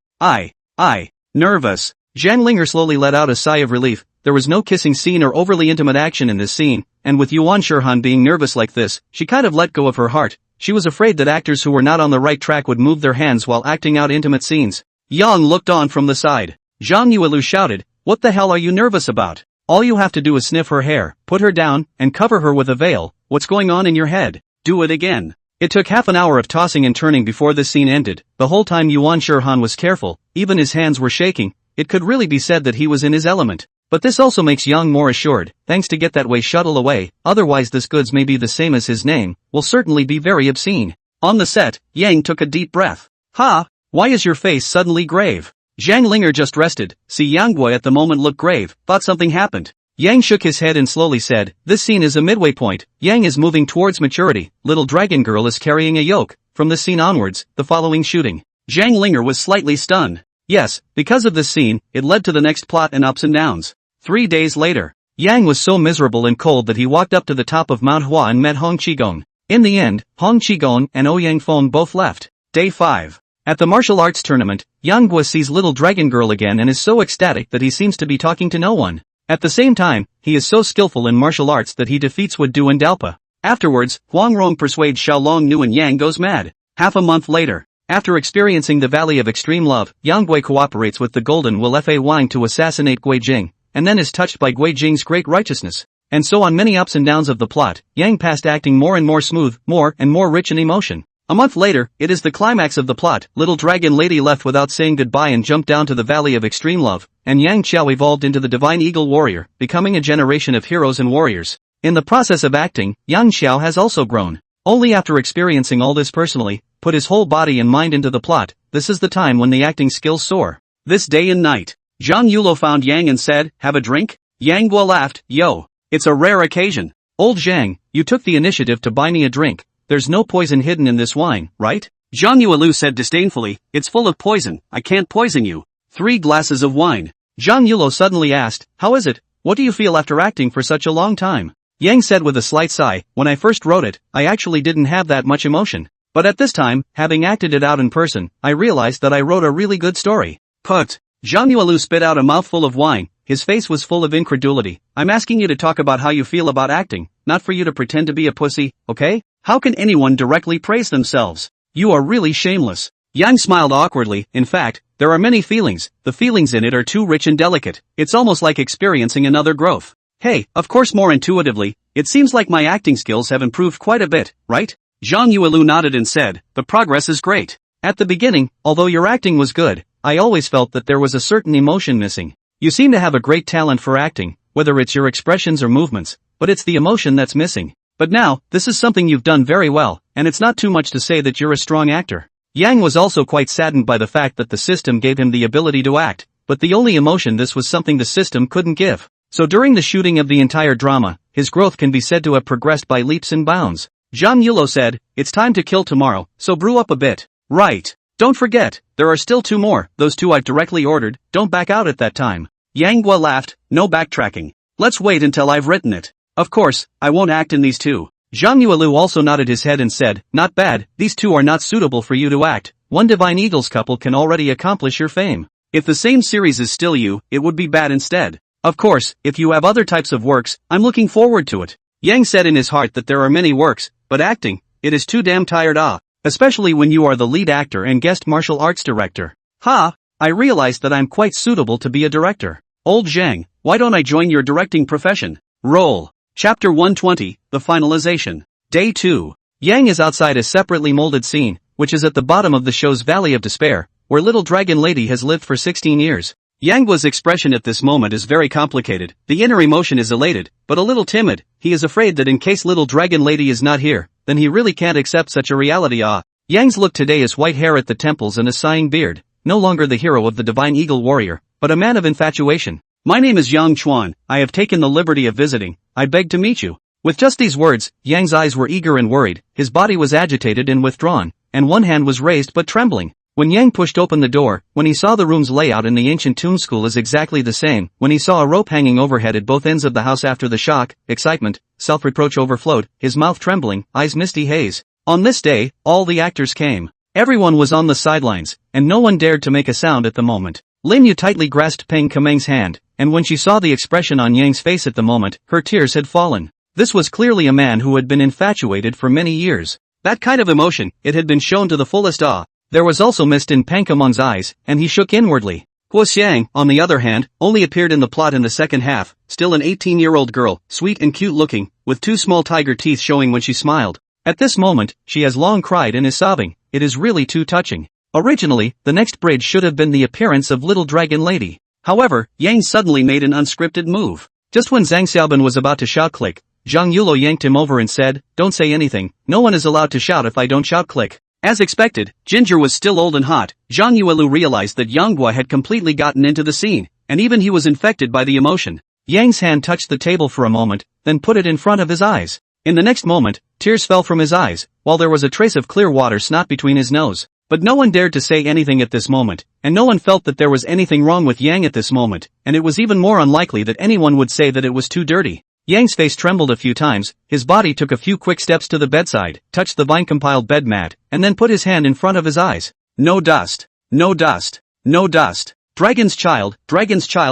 Nervous. Zhang Linger slowly let out a sigh of relief, there was no kissing scene or overly intimate action in this scene, and with Yuan Shirhan being nervous like this, she kind of let go of her heart. She was afraid that actors who were not on the right track would move their hands while acting out intimate scenes. Yang looked on from the side. Zhang Yuelu shouted, what the hell are you nervous about? All you have to do is sniff her hair, put her down, and cover her with a veil. What's going on in your head? Do it again. It took half an hour of tossing and turning before this scene ended. The whole time Yuan Shirhan was careful, even his hands were shaking. It could really be said that he was in his element. But this also makes Yang more assured, thanks to get that way shuttle away, otherwise this goods may be the same as his name, will certainly be very obscene. On the set, Yang took a deep breath. Ha! Why is your face suddenly grave? Zhang Linger just rested, see Yanghua at the moment looked grave, thought something happened. Yang shook his head and slowly said, this scene is a midway point, Yang is moving towards maturity, little dragon girl is carrying a yoke. From this scene onwards, the following shooting. Zhang Linger was slightly stunned. Yes, because of this scene, it led to the next plot and ups and downs. 3 days later, Yang was so miserable and cold that he walked up to the top of Mount Hua and met Hong Qigong. In the end, Hong Qigong and Ouyang Feng both left. Day 5. At the martial arts tournament, Yanghua sees little dragon girl again and is so ecstatic that he seems to be talking to no one. At the same time, he is so skillful in martial arts that he defeats Wu Du and Dalpa. Afterwards, Huang Rong persuades Xiaolong Nu and Yang goes mad. Half a month later, after experiencing the Valley of Extreme Love, Yang Gui cooperates with the Golden Will Fa Wang to assassinate Gui Jing, and then is touched by Gui Jing's great righteousness. And so on many ups and downs of the plot, Yang passed acting more and more smooth, more and more rich in emotion. A month later, it is the climax of the plot. Little Dragon Lady left without saying goodbye and jumped down to the Valley of Extreme Love, and Yang Qiao evolved into the Divine Eagle Warrior, becoming a generation of heroes and warriors. In the process of acting, Yang Qiao has also grown. Only after experiencing all this personally, put his whole body and mind into the plot, this is the time when the acting skills soar. This day and night, Zhang Yulo found Yang and said, "Have a drink?" Yang Guo laughed, "Yo, it's a rare occasion. Old Zhang, you took the initiative to buy me a drink. There's no poison hidden in this wine, right?" Zhang Yuelu said disdainfully, "It's full of poison, I can't poison you." 3 glasses of wine. Zhang Yulo suddenly asked, "How is it? What do you feel after acting for such a long time?" Yang said with a slight sigh, "When I first wrote it, I actually didn't have that much emotion. But at this time, having acted it out in person, I realized that I wrote a really good story." Put. Zhang Yuelu spit out a mouthful of wine. His face was full of incredulity. "I'm asking you to talk about how you feel about acting, not for you to pretend to be a pussy, okay? How can anyone directly praise themselves? You are really shameless." Yang smiled awkwardly. "In fact, there are many feelings. The feelings in it are too rich and delicate. It's almost like experiencing another growth. Hey, of course more intuitively, it seems like my acting skills have improved quite a bit, right?" Zhang Yuelu nodded and said, "The progress is great. At the beginning, although your acting was good, I always felt that there was a certain emotion missing. You seem to have a great talent for acting, whether it's your expressions or movements, but it's the emotion that's missing. But now, this is something you've done very well, and it's not too much to say that you're a strong actor." Yang was also quite saddened by the fact that the system gave him the ability to act, but the only emotion this was something the system couldn't give. So during the shooting of the entire drama, his growth can be said to have progressed by leaps and bounds. Zhang Yulo said, "It's time to kill tomorrow, so brew up a bit." "Right. Don't forget, there are still 2 more, those 2 I've directly ordered, don't back out at that time." Yang Gua laughed, "No backtracking. Let's wait until I've written it. Of course, I won't act in these 2. Zhang Yuelu also nodded his head and said, "Not bad, these 2 are not suitable for you to act. 1 Divine Eagles couple can already accomplish your fame. If the same series is still you, it would be bad instead. Of course, if you have other types of works, I'm looking forward to it." Yang said in his heart that there are many works, but acting, it is too damn tired especially when you are the lead actor and guest martial arts director. I realized that I'm quite suitable to be a director. Old Zhang, why don't I join your directing profession? Roll. Chapter 120, The Finalization. Day 2. Yang is outside a separately molded scene, which is at the bottom of the show's Valley of Despair, where Little Dragon Lady has lived for 16 years. Yang Guo's expression at this moment is very complicated. The inner emotion is elated, but a little timid. He is afraid that in case Little Dragon Lady is not here, then he really can't accept such a reality. Yang's look today is white hair at the temples and a sighing beard, no longer the hero of the Divine Eagle Warrior, but a man of infatuation. "My name is Yang Chuan, I have taken the liberty of visiting, I beg to meet you." With just these words, Yang's eyes were eager and worried, his body was agitated and withdrawn, and one hand was raised but trembling. When Yang pushed open the door, when he saw the room's layout in the ancient tomb school is exactly the same, when he saw a rope hanging overhead at both ends of the house after the shock, excitement, self-reproach overflowed, his mouth trembling, eyes misty haze. On this day, all the actors came. Everyone was on the sidelines, and no one dared to make a sound at the moment. Lin Yu tightly grasped Peng Kameng's hand, and when she saw the expression on Yang's face at the moment, her tears had fallen. This was clearly a man who had been infatuated for many years. That kind of emotion, it had been shown to the fullest. There was also mist in Peng Kameng's eyes, and he shook inwardly. Guo Xiang, on the other hand, only appeared in the plot in the second half, still an 18-year-old girl, sweet and cute-looking, with 2 small tiger teeth showing when she smiled. At this moment, she has long cried and is sobbing. It is really too touching. Originally, the next bridge should have been the appearance of Little Dragon Lady. However, Yang suddenly made an unscripted move. Just when Zhang Xiaobin was about to shout click, Zhang Yulo yanked him over and said, "Don't say anything, no one is allowed to shout if I don't shout click." As expected, Ginger was still old and hot. Zhang Yuelu realized that Yang Guo had completely gotten into the scene, and even he was infected by the emotion. Yang's hand touched the table for a moment, then put it in front of his eyes. In the next moment, tears fell from his eyes, while there was a trace of clear water snot between his nose. But no one dared to say anything at this moment, and no one felt that there was anything wrong with Yang at this moment, and it was even more unlikely that anyone would say that it was too dirty. Yang's face trembled a few times, his body took a few quick steps to the bedside, touched the vine-compiled bed mat, and then put his hand in front of his eyes. "No dust. No dust. No dust. Dragon's child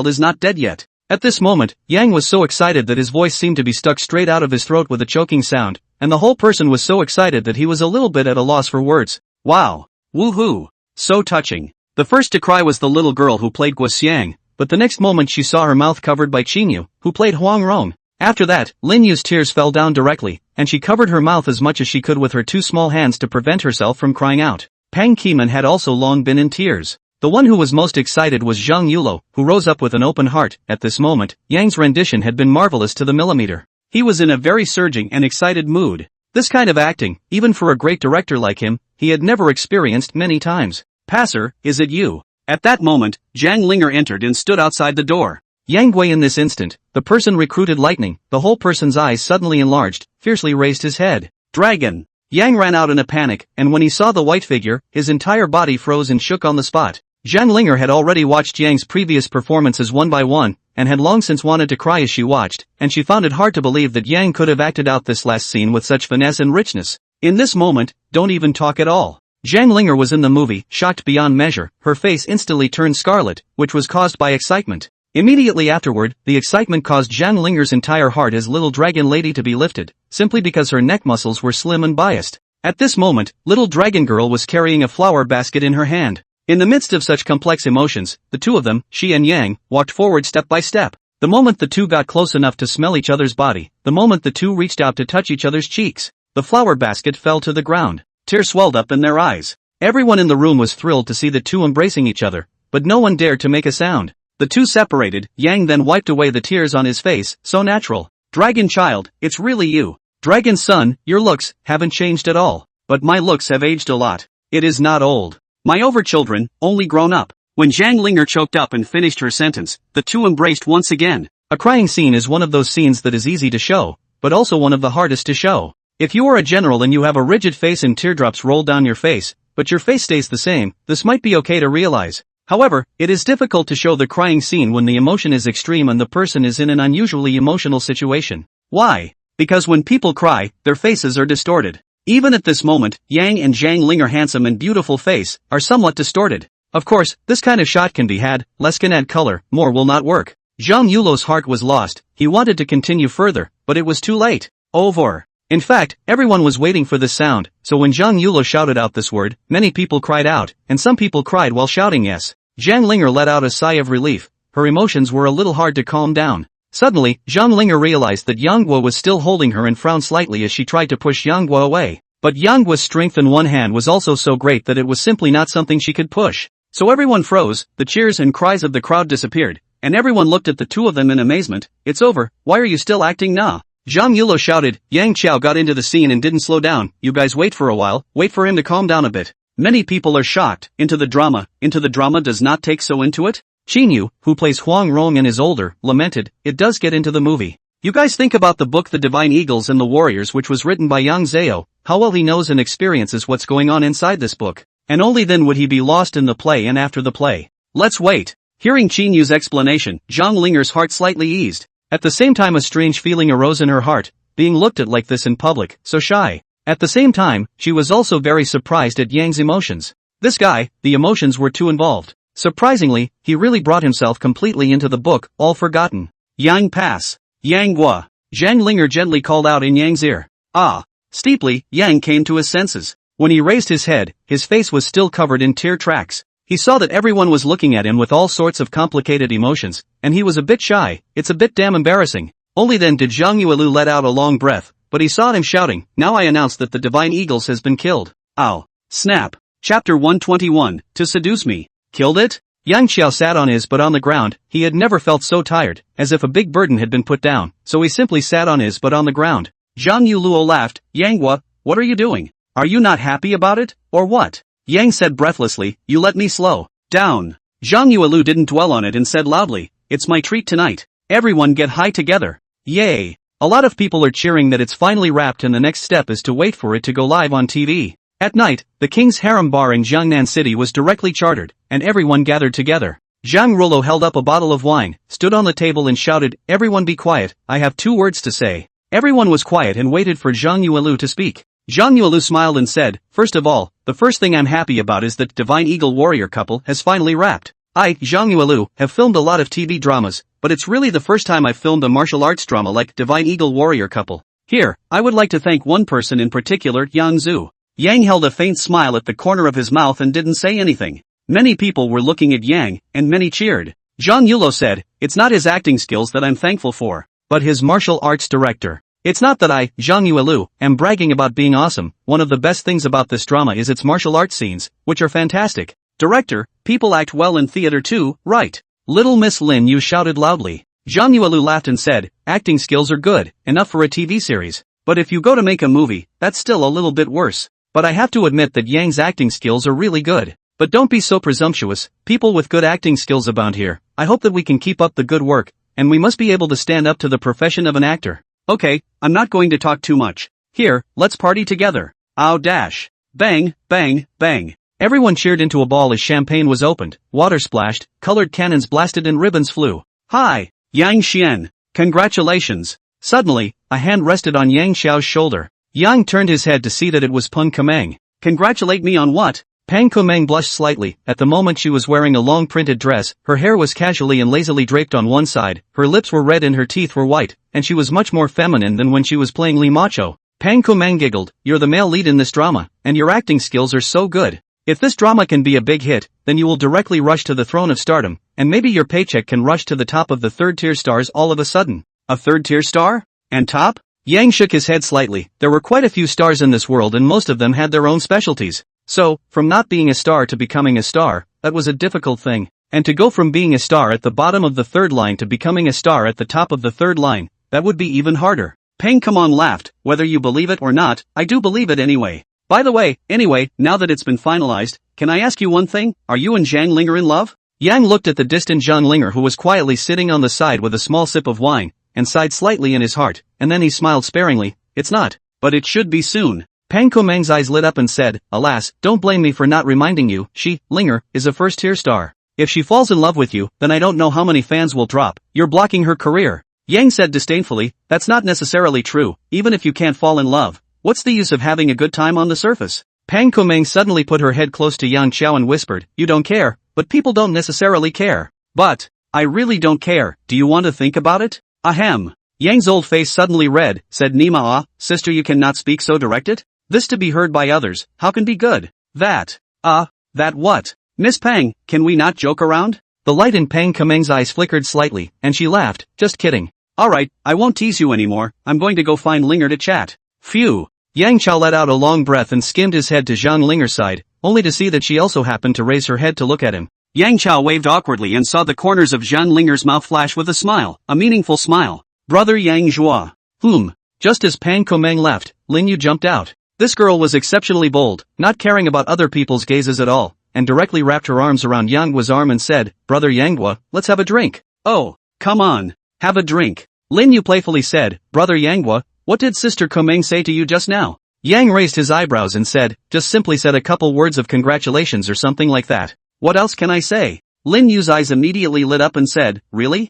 is not dead yet." At this moment, Yang was so excited that his voice seemed to be stuck straight out of his throat with a choking sound, and the whole person was so excited that he was a little bit at a loss for words. Wow. Woohoo. So touching. The first to cry was the little girl who played Guo Xiang, but the next moment she saw her mouth covered by Qinyu, who played Huang Rong. After that, Lin Yu's tears fell down directly, and she covered her mouth as much as she could with her two small hands to prevent herself from crying out. Pang Qiman had also long been in tears. The one who was most excited was Zhang Yulo, who rose up with an open heart. At this moment, Yang's rendition had been marvelous to the millimeter. He was in a very surging and excited mood. This kind of acting, even for a great director like him, he had never experienced many times. Passer, is it you? At that moment, Zhang Linger entered and stood outside the door. Yang Gui in this instant, the person recruited lightning, the whole person's eyes suddenly enlarged, fiercely raised his head. Dragon! Yang ran out in a panic, and when he saw the white figure, his entire body froze and shook on the spot. Zhang Linger had already watched Yang's previous performances one by one, and had long since wanted to cry as she watched, and she found it hard to believe that Yang could have acted out this last scene with such finesse and richness. In this moment, don't even talk at all. Zhang Linger was in the movie, shocked beyond measure, her face instantly turned scarlet, which was caused by excitement. Immediately afterward, the excitement caused Zhang Linger's entire heart as little dragon lady to be lifted, simply because her neck muscles were slim and biased. At this moment, little dragon girl was carrying a flower basket in her hand. In the midst of such complex emotions, the two of them, she and Yang, walked forward step by step. The moment the two got close enough to smell each other's body, the moment the two reached out to touch each other's cheeks, the flower basket fell to the ground. Tears swelled up in their eyes. Everyone in the room was thrilled to see the two embracing each other, but no one dared to make a sound. The two separated. Yang then wiped away the tears on his face, so natural. Dragon child, it's really you. Dragon son, your looks haven't changed at all. But my looks have aged a lot. It is not old. My overchildren, only grown up. When Zhang Linger choked up and finished her sentence, the two embraced once again. A crying scene is one of those scenes that is easy to show, but also one of the hardest to show. If you are a general and you have a rigid face and teardrops roll down your face, but your face stays the same, this might be okay to realize. However, it is difficult to show the crying scene when the emotion is extreme and the person is in an unusually emotional situation. Why? Because when people cry, their faces are distorted. Even at this moment, Yang and Zhang Linger handsome and beautiful face, are somewhat distorted. Of course, this kind of shot can be had, less can add color, more will not work. Zhang Yulo's heart was lost, he wanted to continue further, but it was too late. Over. In fact, everyone was waiting for this sound, so when Zhang Yulo shouted out this word, many people cried out, and some people cried while shouting yes. Zhang Linger let out a sigh of relief, her emotions were a little hard to calm down. Suddenly, Zhang Linger realized that Yang Guo was still holding her and frowned slightly as she tried to push Yang Guo away. But Yang Guo's strength in one hand was also so great that it was simply not something she could push. So everyone froze, the cheers and cries of the crowd disappeared, and everyone looked at the two of them in amazement. It's over, why are you still acting now? Zhang Yulo shouted. Yang Qiao got into the scene and didn't slow down. You guys wait for a while, wait for him to calm down a bit. Many people are shocked. Into the drama does not take so into it? Qinyu, who plays Huang Rong and is older, lamented, it does get into the movie. You guys think about the book The Divine Eagles and the Warriors, which was written by Yang Zhao, how well he knows and experiences what's going on inside this book. And only then would he be lost in the play and after the play. Let's wait. Hearing Qinyu's explanation, Zhang Linger's heart slightly eased. At the same time a strange feeling arose in her heart, being looked at like this in public, so shy. At the same time, she was also very surprised at Yang's emotions. This guy, the emotions were too involved. Surprisingly, he really brought himself completely into the book, all forgotten. Yang pass. Yang Guo. Zhang Linger gently called out in Yang's ear. Ah. Steeply, Yang came to his senses. When he raised his head, his face was still covered in tear tracks. He saw that everyone was looking at him with all sorts of complicated emotions, and he was a bit shy. It's a bit damn embarrassing. Only then did Zhang Yuelu let out a long breath, but he saw him shouting, now I announce that the Divine Eagles has been killed. Ow. Snap. Chapter 121, To Seduce Me. Killed it? Yang Qiao sat on his butt on the ground. He had never felt so tired, as if a big burden had been put down, so he simply sat on his butt on the ground. Zhang Yuluo laughed. Yang Guo, what are you doing? Are you not happy about it, or what? Yang said breathlessly, you let me slow down. Zhang Yuelu didn't dwell on it and said loudly, it's my treat tonight. Everyone get high together. Yay. A lot of people are cheering that it's finally wrapped and the next step is to wait for it to go live on TV. At night, the King's Harem Bar in Jiangnan City was directly chartered, and everyone gathered together. Zhang Rolo held up a bottle of wine, stood on the table and shouted, everyone be quiet, I have 2 words to say. Everyone was quiet and waited for Zhang Yuelu to speak. Zhang Yuelu smiled and said, first of all, the first thing I'm happy about is that Divine Eagle Warrior couple has finally wrapped. I, Zhang Yuelu, have filmed a lot of TV dramas, but it's really the first time I've filmed a martial arts drama like Divine Eagle Warrior couple. Here, I would like to thank one person in particular, Yang Zhu. Yang held a faint smile at the corner of his mouth and didn't say anything. Many people were looking at Yang, and many cheered. Zhang Yulo said, "It's not his acting skills that I'm thankful for, but his martial arts director. It's not that I, Zhang Yuelu, am bragging about being awesome. One of the best things about this drama is its martial arts scenes, which are fantastic. Director, people act well in theater too, right?" Little Miss Lin Yu shouted loudly. Zhang Yuelu laughed and said, "Acting skills are good, enough for a TV series. But if you go to make a movie, that's still a little bit worse. But I have to admit that Yang's acting skills are really good. But don't be so presumptuous, people with good acting skills abound here. I hope that we can keep up the good work, and we must be able to stand up to the profession of an actor. Okay, I'm not going to talk too much. Here, let's party together. Ow dash. Bang, bang, bang." Everyone cheered into a ball as champagne was opened, water splashed, colored cannons blasted and ribbons flew. "Hi, Yang Xian. Congratulations." Suddenly, a hand rested on Yang Xiao's shoulder. Yang turned his head to see that it was Peng Kameng. "Congratulate me on what?" Peng Kameng blushed slightly. At the moment she was wearing a long printed dress, her hair was casually and lazily draped on one side, her lips were red and her teeth were white, and she was much more feminine than when she was playing Li Macho. Peng Kameng giggled, "You're the male lead in this drama, and your acting skills are so good. If this drama can be a big hit, then you will directly rush to the throne of stardom, and maybe your paycheck can rush to the top of the third-tier stars all of a sudden." A third-tier star? And top? Yang shook his head slightly. There were quite a few stars in this world and most of them had their own specialties. So, from not being a star to becoming a star, that was a difficult thing. And to go from being a star at the bottom of the third line to becoming a star at the top of the third line, that would be even harder. Peng Kamon laughed, "Whether you believe it or not, I do believe it anyway. By the way, now that it's been finalized, can I ask you one thing? Are you and Zhang Linger in love?" Yang looked at the distant Zhang Linger who was quietly sitting on the side with a small sip of wine, and sighed slightly in his heart, and then he smiled sparingly. "It's not, but it should be soon." Peng Komeng's eyes lit up and said, "Alas, don't blame me for not reminding you, she, Linger, is a first-tier star. If she falls in love with you, then I don't know how many fans will drop. You're blocking her career." Yang said disdainfully, "That's not necessarily true, even if you can't fall in love. What's the use of having a good time on the surface?" Peng Komeng suddenly put her head close to Yang Qiao and whispered, "You don't care, but people don't necessarily care." "But, I really don't care, do you want to think about it?" "Ahem." Yang's old face suddenly red, said Nima ah, "Sister you cannot speak so directed? This to be heard by others, how can be good? That what? Miss Peng, can we not joke around?" The light in Peng Kameng's eyes flickered slightly, and she laughed, "Just kidding." "Alright, I won't tease you anymore, I'm going to go find Linger to chat." Phew. Yang Qiao let out a long breath and skimmed his head to Zhang Linger's side, only to see that she also happened to raise her head to look at him. Yang Qiao waved awkwardly and saw the corners of Zhang Linger's mouth flash with a smile, a meaningful smile. "Brother Yang Zhua." Just as Peng Komeng left, Lin Yu jumped out. This girl was exceptionally bold, not caring about other people's gazes at all, and directly wrapped her arms around Yang Gua's arm and said, "Brother Yang Gua, let's have a drink." "Oh, come on, have a drink." Lin Yu playfully said, "Brother Yang Gua, what did Sister Komeng say to you just now?" Yang raised his eyebrows and said, "Just simply said a couple words of congratulations or something like that. What else can I say?" Lin Yu's eyes immediately lit up and said, "Really?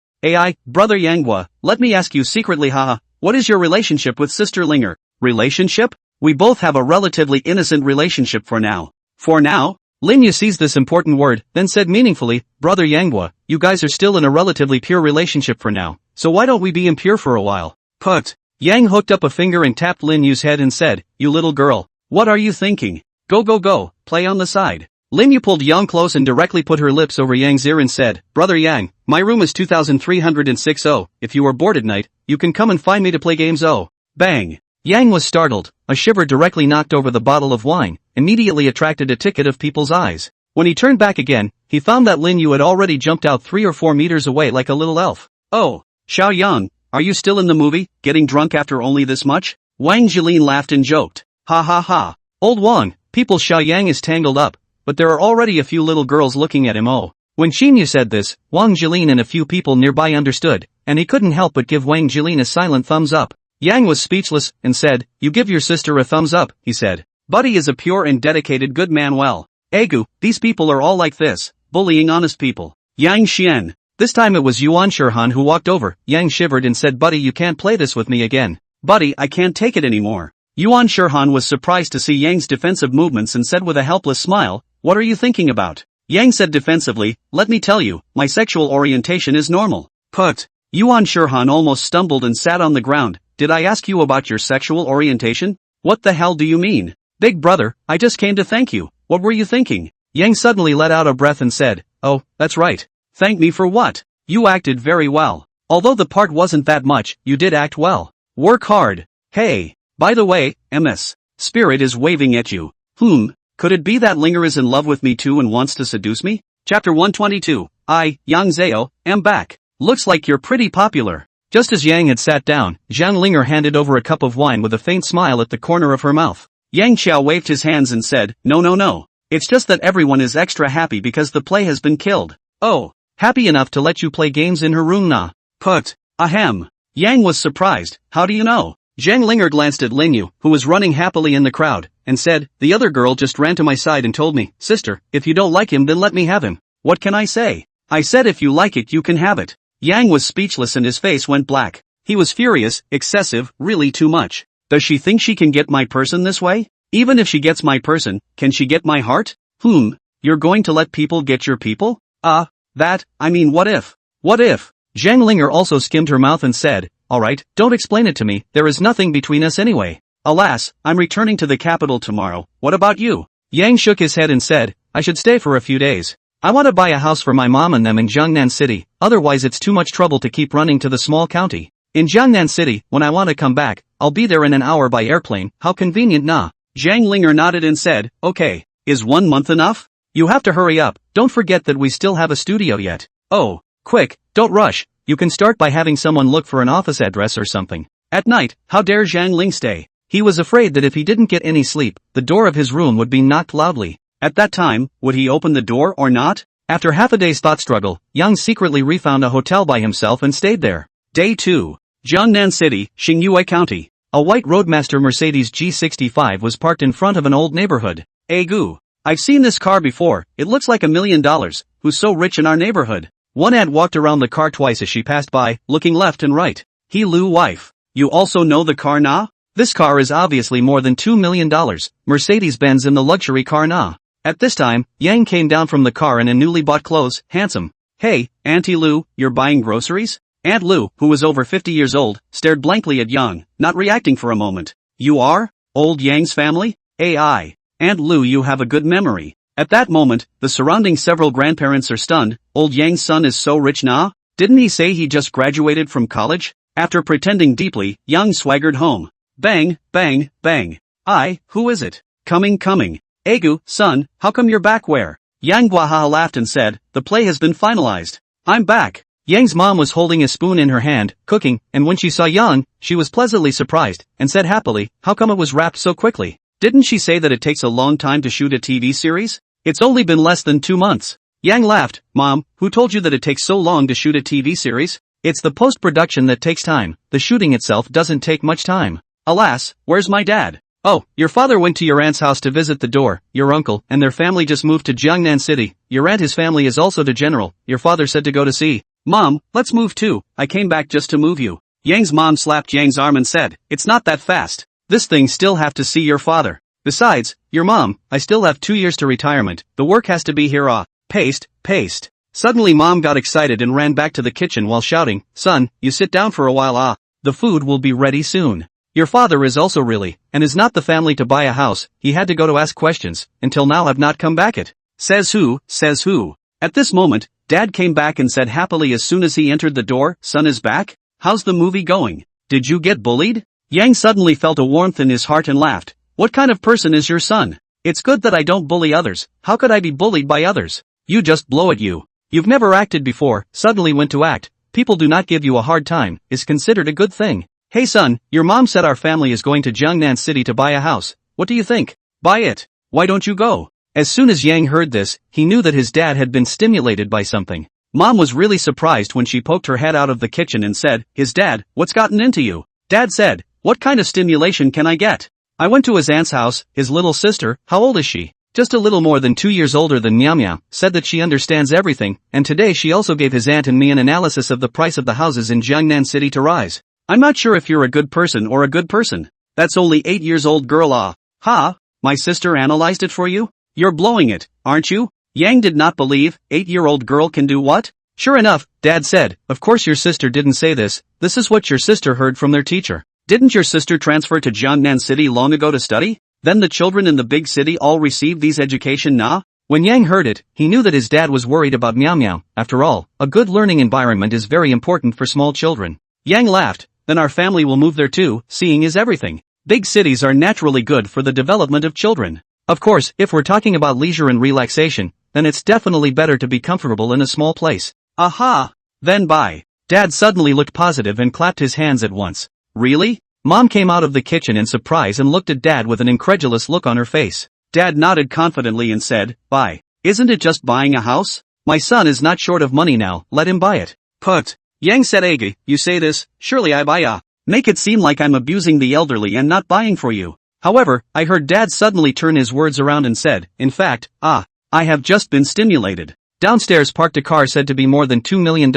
Brother Yang Gua, let me ask you secretly haha, what is your relationship with Sister Linger?" "Relationship? We both have a relatively innocent relationship for now." "For now?" Lin Yu seized this important word, then said meaningfully, "Brother Yang Gua, you guys are still in a relatively pure relationship for now, so why don't we be impure for a while?" "Put." Yang hooked up a finger and tapped Lin Yu's head and said, "You little girl, what are you thinking? Go, play on the side." Lin Yu pulled Yang close and directly put her lips over Yang's ear and said, "Brother Yang, my room is 2306. If you are bored at night, you can come and find me to play games. Bang. Yang was startled, a shiver directly knocked over the bottle of wine, immediately attracted a ticket of people's eyes. When he turned back again, he found that Lin Yu had already jumped out 3 or 4 meters away like a little elf. "Oh, Xiao Yang, are you still in the movie, getting drunk after only this much?" Wang Jilin laughed and joked. "Ha ha ha. Old Wang, people Xiao Yang is tangled up, but there are already a few little girls looking at him. Oh." When Xinyu said this, Wang Jilin and a few people nearby understood, and he couldn't help but give Wang Jilin a silent thumbs up. Yang was speechless, and said, "You give your sister a thumbs up," he said. "Buddy is a pure and dedicated good man. Well, Egu, these people are all like this, bullying honest people." Yang Xian. This time it was Yuan Shirhan who walked over. Yang shivered and said, "Buddy, you can't play this with me again." "Buddy, I can't take it anymore." Yuan Shirhan was surprised to see Yang's defensive movements and said with a helpless smile, "What are you thinking about?" Yang said defensively, "Let me tell you, my sexual orientation is normal." "Put." Yuan Shirhan almost stumbled and sat on the ground. "Did I ask you about your sexual orientation? What the hell do you mean?" Big brother, I just came to thank you. What were you thinking? Yang suddenly let out a breath and said, oh, that's right. Thank me for what? You acted very well. Although the part wasn't that much, you did act well. Work hard. Hey, by the way, MS. Spirit is waving at you. Could it be that Linger is in love with me too and wants to seduce me? Chapter 122. Yang Zhao, am back. Looks like you're pretty popular. Just as Yang had sat down, Zhang Linger handed over a cup of wine with a faint smile at the corner of her mouth. Yang Qiao waved his hands and said, no. It's just that everyone is extra happy because the play has been killed. Oh, happy enough to let you play games in her room na. Put. Ahem. Yang was surprised. How do you know? Zhang Linger glanced at Lingyu, who was running happily in the crowd, and said, the other girl just ran to my side and told me, sister, if you don't like him then let me have him. What can I say? I said if you like it you can have it. Yang was speechless and his face went black. He was furious, excessive, really too much. Does she think she can get my person this way? Even if she gets my person, can she get my heart? You're going to let people get your people? What if? What if? Zhang Linger also skimmed her mouth and said, alright, don't explain it to me, there is nothing between us anyway. Alas, I'm returning to the capital tomorrow, what about you? Yang shook his head and said, I should stay for a few days. I want to buy a house for my mom and them in Jiangnan City, otherwise it's too much trouble to keep running to the small county. In Jiangnan City, when I want to come back, I'll be there in an hour by airplane, how convenient na? Zhang Linger nodded and said, okay, is 1 month enough? You have to hurry up, don't forget that we still have a studio yet. Oh, quick, don't rush, you can start by having someone look for an office address or something. At night, how dare Zhang Ling stay? He was afraid that if he didn't get any sleep, the door of his room would be knocked loudly. At that time, would he open the door or not? After half a day's thought struggle, Yang secretly refound a hotel by himself and stayed there. Day 2. Jiangnan City, Xingyue County. A white Roadmaster Mercedes G65 was parked in front of an old neighborhood. Gu. I've seen this car before, it looks like $1 million, who's so rich in our neighborhood? One aunt walked around the car twice as she passed by, looking left and right. He Lu wife. You also know the car na? This car is obviously more than $2 million, Mercedes-Benz in the luxury car na. At this time, Yang came down from the car in a newly bought clothes, handsome. Hey, Auntie Lu, you're buying groceries? Aunt Lu, who was over 50 years old, stared blankly at Yang, not reacting for a moment. You are? Old Yang's family? Ai. Aunt Lu, you have a good memory. At that moment, the surrounding several grandparents are stunned. Old Yang's son is so rich na? Didn't he say he just graduated from college? After pretending deeply, Yang swaggered home. Bang, bang, bang. Who is it? Coming. Egu, son, how come you're back where? Yang Guahaha laughed and said, the play has been finalized. I'm back. Yang's mom was holding a spoon in her hand, cooking, and when she saw Yang, she was pleasantly surprised, and said happily, how come it was wrapped so quickly? Didn't she say that it takes a long time to shoot a TV series? It's only been less than 2 months. Yang laughed, Mom, who told you that it takes so long to shoot a TV series? It's the post-production that takes time, the shooting itself doesn't take much time. Alas, where's my dad? Oh, your father went to your aunt's house to visit the door, your uncle and their family just moved to Jiangnan City, your aunt his family is also the general, your father said to go to see. Mom, let's move too, I came back just to move you. Yang's mom slapped Yang's arm and said, it's not that fast. This thing still have to see your father. Besides, your mom, I still have 2 years to retirement, the work has to be here paste. Suddenly mom got excited and ran back to the kitchen while shouting, son, you sit down for a while the food will be ready soon. Your father is also really, and is not the family to buy a house, he had to go to ask questions, until now have not come back it. Says who? At this moment, Dad came back and said happily as soon as he entered the door, son is back? How's the movie going? Did you get bullied? Yang suddenly felt a warmth in his heart and laughed. What kind of person is your son? It's good that I don't bully others, how could I be bullied by others? You just blow at you. You've never acted before, suddenly went to act, people do not give you a hard time, is considered a good thing. Hey son, your mom said our family is going to Jiangnan City to buy a house, what do you think? Buy it. Why don't you go? As soon as Yang heard this, he knew that his dad had been stimulated by something. Mom was really surprised when she poked her head out of the kitchen and said, his dad, what's gotten into you? Dad said, what kind of stimulation can I get? I went to his aunt's house, his little sister, how old is she? Just a little more than 2 years older than Meow Meow, said that she understands everything, and today she also gave his aunt and me an analysis of the price of the houses in Jiangnan City to rise. I'm not sure if you're a good person or a good person. That's only 8 years old girl my sister analyzed it for you? You're blowing it, aren't you? Yang did not believe, 8-year-old girl can do what? Sure enough, Dad said, of course your sister didn't say this is what your sister heard from their teacher. Didn't your sister transfer to Jiangnan City long ago to study? Then the children in the big city all receive these education na? When Yang heard it, he knew that his dad was worried about Meow Meow. After all, a good learning environment is very important for small children. Yang laughed, then our family will move there too, seeing is everything. Big cities are naturally good for the development of children. Of course, if we're talking about leisure and relaxation, then it's definitely better to be comfortable in a small place. Aha! Then bye. Dad suddenly looked positive and clapped his hands at once. Really? Mom came out of the kitchen in surprise and looked at Dad with an incredulous look on her face. Dad nodded confidently and said, bye. Isn't it just buying a house? My son is not short of money now, let him buy it. Put. Yang said Ege, you say this, surely I buy a. Make it seem like I'm abusing the elderly and not buying for you. However, I heard Dad suddenly turn his words around and said, in fact, I have just been stimulated. Downstairs parked a car said to be more than $2 million.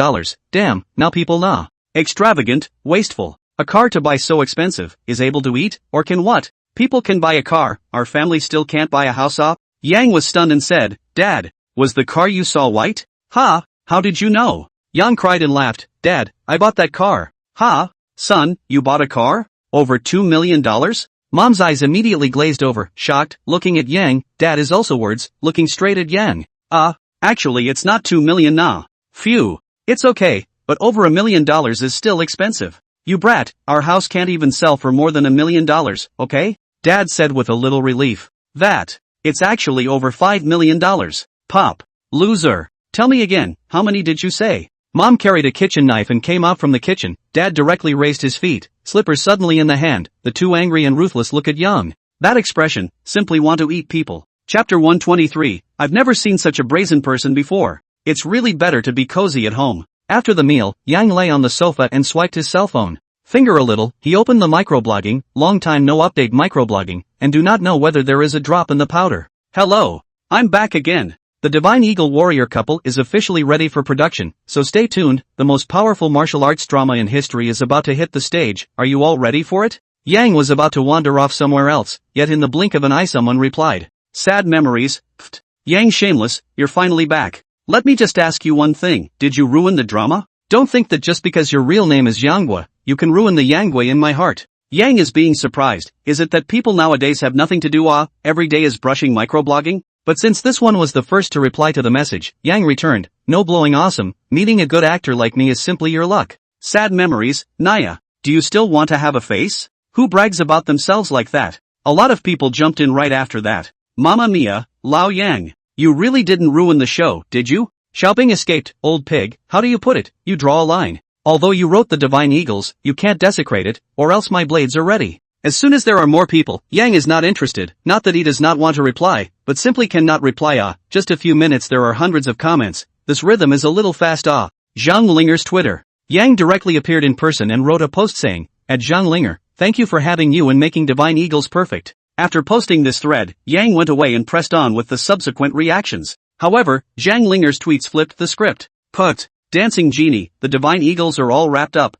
Damn, now people nah. Extravagant, wasteful. A car to buy so expensive, is able to eat, or can what? People can buy a car, our family still can't buy a house off? Yang was stunned and said, Dad, was the car you saw white? Ha, how did you know? Yang cried and laughed, Dad, I bought that car. Ha, son, you bought a car? Over $2 million? Mom's eyes immediately glazed over, shocked, looking at Yang. Dad is also words, looking straight at Yang. Actually it's not 2 million nah. Phew. It's okay, but over $1 million is still expensive. You brat, our house can't even sell for more than $1 million, okay? Dad said with a little relief. It's actually over $5 million. Pop. Loser. Tell me again, how many did you say? Mom carried a kitchen knife and came out from the kitchen. Dad directly raised his feet, slippers suddenly in the hand. The two angry and ruthless look at Yang. That expression, simply want to eat people. Chapter 123, I've never seen such a brazen person before. It's really better to be cozy at home. After the meal, Yang lay on the sofa and swiped his cell phone. Finger a little, he opened the microblogging, long time no update microblogging, and do not know whether there is a drop in the powder. Hello. I'm back again. The Divine Eagle Warrior couple is officially ready for production, so stay tuned, the most powerful martial arts drama in history is about to hit the stage. Are you all ready for it? Yang was about to wander off somewhere else, yet in the blink of an eye someone replied. Sad memories, pfft. Yang shameless, you're finally back. Let me just ask you one thing, did you ruin the drama? Don't think that just because your real name is Yanghua, you can ruin the Yanghua in my heart. Yang is being surprised, is it that people nowadays have nothing to do every day is brushing microblogging? But since this one was the first to reply to the message, Yang returned, no blowing awesome, meeting a good actor like me is simply your luck. Sad memories, Naya, do you still want to have a face? Who brags about themselves like that? A lot of people jumped in right after that. Mamma mia, Lao Yang. You really didn't ruin the show, did you? Xiaoping escaped, old pig, how do you put it? You draw a line. Although you wrote the Divine Eagles, you can't desecrate it, or else my blades are ready. As soon as there are more people, Yang is not interested, not that he does not want to reply, but simply cannot reply just a few minutes there are hundreds of comments, this rhythm is a little fast Zhang Linger's Twitter. Yang directly appeared in person and wrote a post saying, at Zhang Linger, thank you for having you and making Divine Eagles perfect. After posting this thread, Yang went away and pressed on with the subsequent reactions. However, Zhang Linger's tweets flipped the script. Put. Dancing Genie, the Divine Eagles are all wrapped up.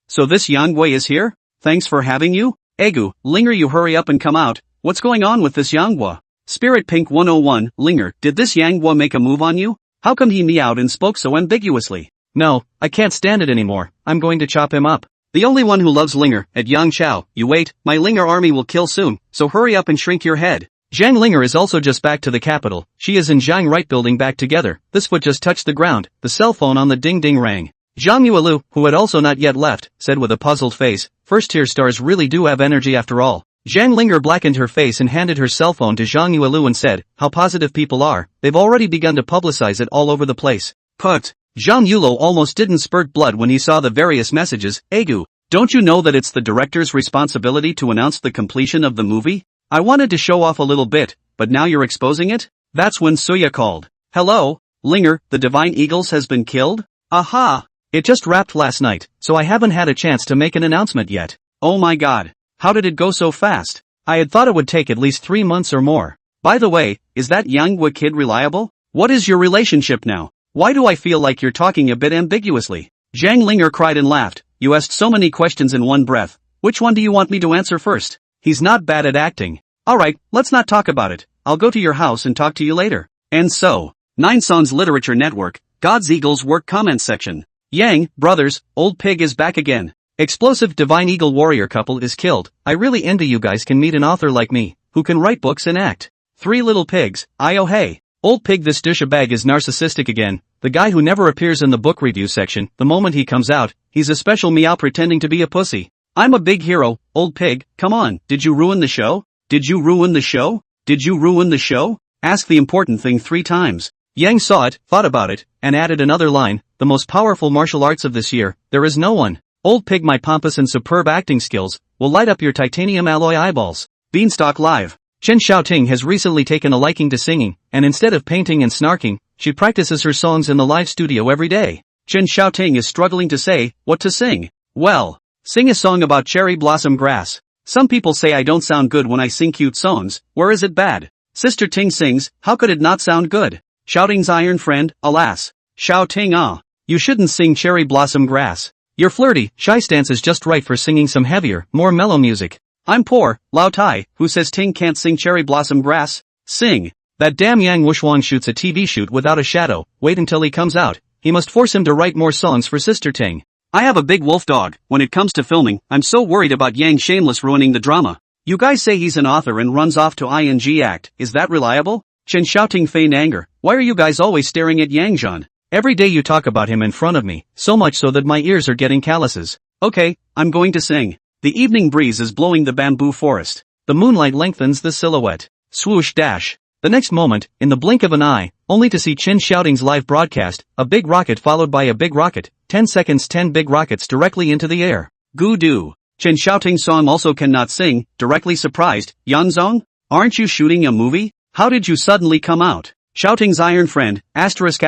So this Yanghua is here? Thanks for having you? Egu, Linger you hurry up and come out, what's going on with this Yanghua? Spirit Pink 101, Linger, did this Yanghua make a move on you? How come he meowed and spoke so ambiguously? No, I can't stand it anymore, I'm going to chop him up. The only one who loves Linger, at Yang Chao, you wait, my Linger army will kill soon, so hurry up and shrink your head. Zhang Linger is also just back to the capital, she is in Zhang Right building back together, this foot just touched the ground, the cell phone on the ding ding rang. Zhang Yuelu, who had also not yet left, said with a puzzled face, first-tier stars really do have energy after all. Zhang Linger blackened her face and handed her cell phone to Zhang Yuelu and said, how positive people are, they've already begun to publicize it all over the place. Put. Zhang Yuelu almost didn't spurt blood when he saw the various messages, Egu, don't you know that it's the director's responsibility to announce the completion of the movie? I wanted to show off a little bit, but now you're exposing it? That's when Suya called. Hello, Linger, the Divine Eagles has been killed? Aha! It just wrapped last night, so I haven't had a chance to make an announcement yet. Oh my god. How did it go so fast? I had thought it would take at least 3 months or more. By the way, is that Yanghua kid reliable? What is your relationship now? Why do I feel like you're talking a bit ambiguously? Zhang Linger cried and laughed. You asked so many questions in one breath. Which one do you want me to answer first? He's not bad at acting. Alright, let's not talk about it. I'll go to your house and talk to you later. And so, Nine Songs Literature Network, God's Eagles Work Comment Section. Yang, brothers, old pig is back again. Explosive Divine Eagle Warrior couple is killed. I really envy you guys can meet an author like me. who can write books and act. Three little pigs, oh hey. Old pig, this douchebag is narcissistic again. The guy who never appears in the book review section. The moment he comes out, he's a special meow pretending to be a pussy. I'm a big hero, old pig, come on, did you ruin the show? Did you ruin the show? Did you ruin the show? Ask the important thing 3 times. Yang saw it, thought about it, and added another line, the most powerful martial arts of this year, there is no one. Old pig, my pompous and superb acting skills will light up your titanium alloy eyeballs. Beanstalk Live. Chen Xiaoting has recently taken a liking to singing, and instead of painting and snarking, she practices her songs in the live studio every day. Chen Xiaoting is struggling to say what to sing. Well, sing a song about cherry blossom grass. Some people say I don't sound good when I sing cute songs. Where is it bad? Sister Ting sings, how could it not sound good? Xiaoting's iron friend, alas. Xiaoting, you shouldn't sing cherry blossom grass. Your flirty, shy stance is just right for singing some heavier, more mellow music. I'm poor, Lao Tai, who says Ting can't sing cherry blossom grass. Sing. That damn Yang Wushwang shoots a TV shoot without a shadow. Wait until he comes out. He must force him to write more songs for Sister Ting. I have a big wolf dog. When it comes to filming, I'm so worried about Yang shameless ruining the drama. You guys say he's an author and runs off to ing act. Is that reliable? Chen Xiaoting feigned anger. Why are you guys always staring at Yang Zhan? Every day you talk about him in front of me, so much so that my ears are getting calluses. Okay, I'm going to sing. The evening breeze is blowing the bamboo forest. The moonlight lengthens the silhouette. Swoosh dash. The next moment, in the blink of an eye, only to see Chen Xiaoting's live broadcast, a big rocket followed by a big rocket, 10 seconds 10 big rockets directly into the air. Goo-doo. Chen Xiaoting's song also cannot sing, directly surprised. Yanzong? Aren't you shooting a movie? How did you suddenly come out? Xiaoting's iron friend, asterisk.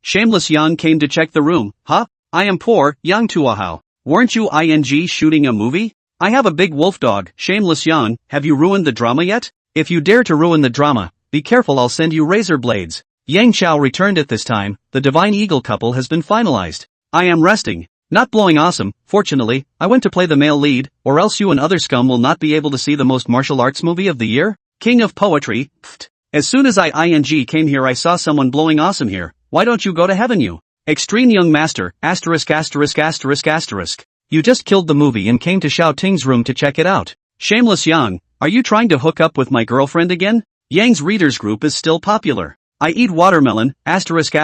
Shameless Yang came to check the room. Huh? I am poor, Yang Tuahao. Weren't you ing shooting a movie? I have a big wolf dog. Shameless Yang, have you ruined the drama yet? If you dare to ruin the drama, be careful, I'll send you razor blades. Yang Chao returned at this time. The Divine Eagle couple has been finalized. I am resting. Not blowing awesome. Fortunately, I went to play the male lead, or else you and other scum will not be able to see the most martial arts movie of the year. King of Poetry. Pfft. As soon as ing came here I saw someone blowing awesome here. Why don't you go to heaven, you? Extreme young master, asterisk. You just killed the movie and came to Xiao Ting's room to check it out. Shameless Yang, are you trying to hook up with my girlfriend again? Yang's readers group is still popular. I eat watermelon, asterisk.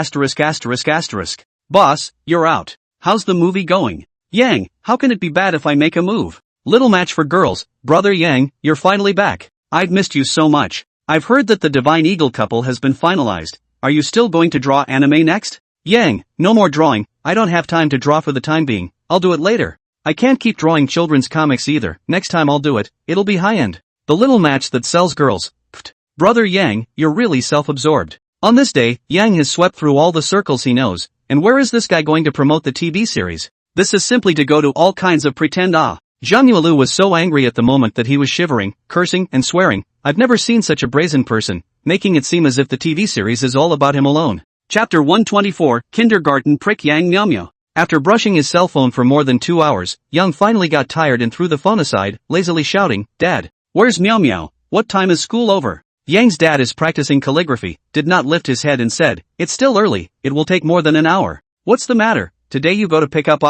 Boss, you're out. How's the movie going? Yang, how can it be bad if I make a move? Little match for girls. Brother Yang, you're finally back. I've missed you so much. I've heard that the Divine Eagle couple has been finalized. Are you still going to draw anime next? Yang, no more drawing. I don't have time to draw for the time being. I'll do it later. I can't keep drawing children's comics either. Next time I'll do it. It'll be high-end. The little match that sells girls. Pfft. Brother Yang, you're really self-absorbed. On this day, Yang has swept through all the circles he knows. And where is this guy going to promote the TV series? This is simply to go to all kinds of pretend. Zhang Yuelu was so angry at the moment that he was shivering, cursing, and swearing. I've never seen such a brazen person, making it seem as if the TV series is all about him alone. Chapter 124, Kindergarten Prick Yang Miao. After brushing his cell phone for more than 2 hours, Yang finally got tired and threw the phone aside, lazily shouting, Dad, where's Miao Miao? What time is school over? Yang's dad is practicing calligraphy, did not lift his head and said, it's still early, it will take more than an hour. What's the matter? Today you go to pick up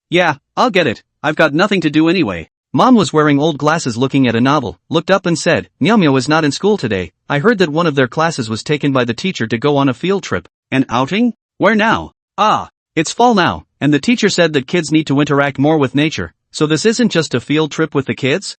Yeah, I'll get it. I've got nothing to do anyway. Mom was wearing old glasses looking at a novel, looked up and said, Miao Miao is not in school today. I heard that one of their classes was taken by the teacher to go on a field trip. An outing? Where now? It's fall now, and the teacher said that kids need to interact more with nature, so this isn't just a field trip with the kids?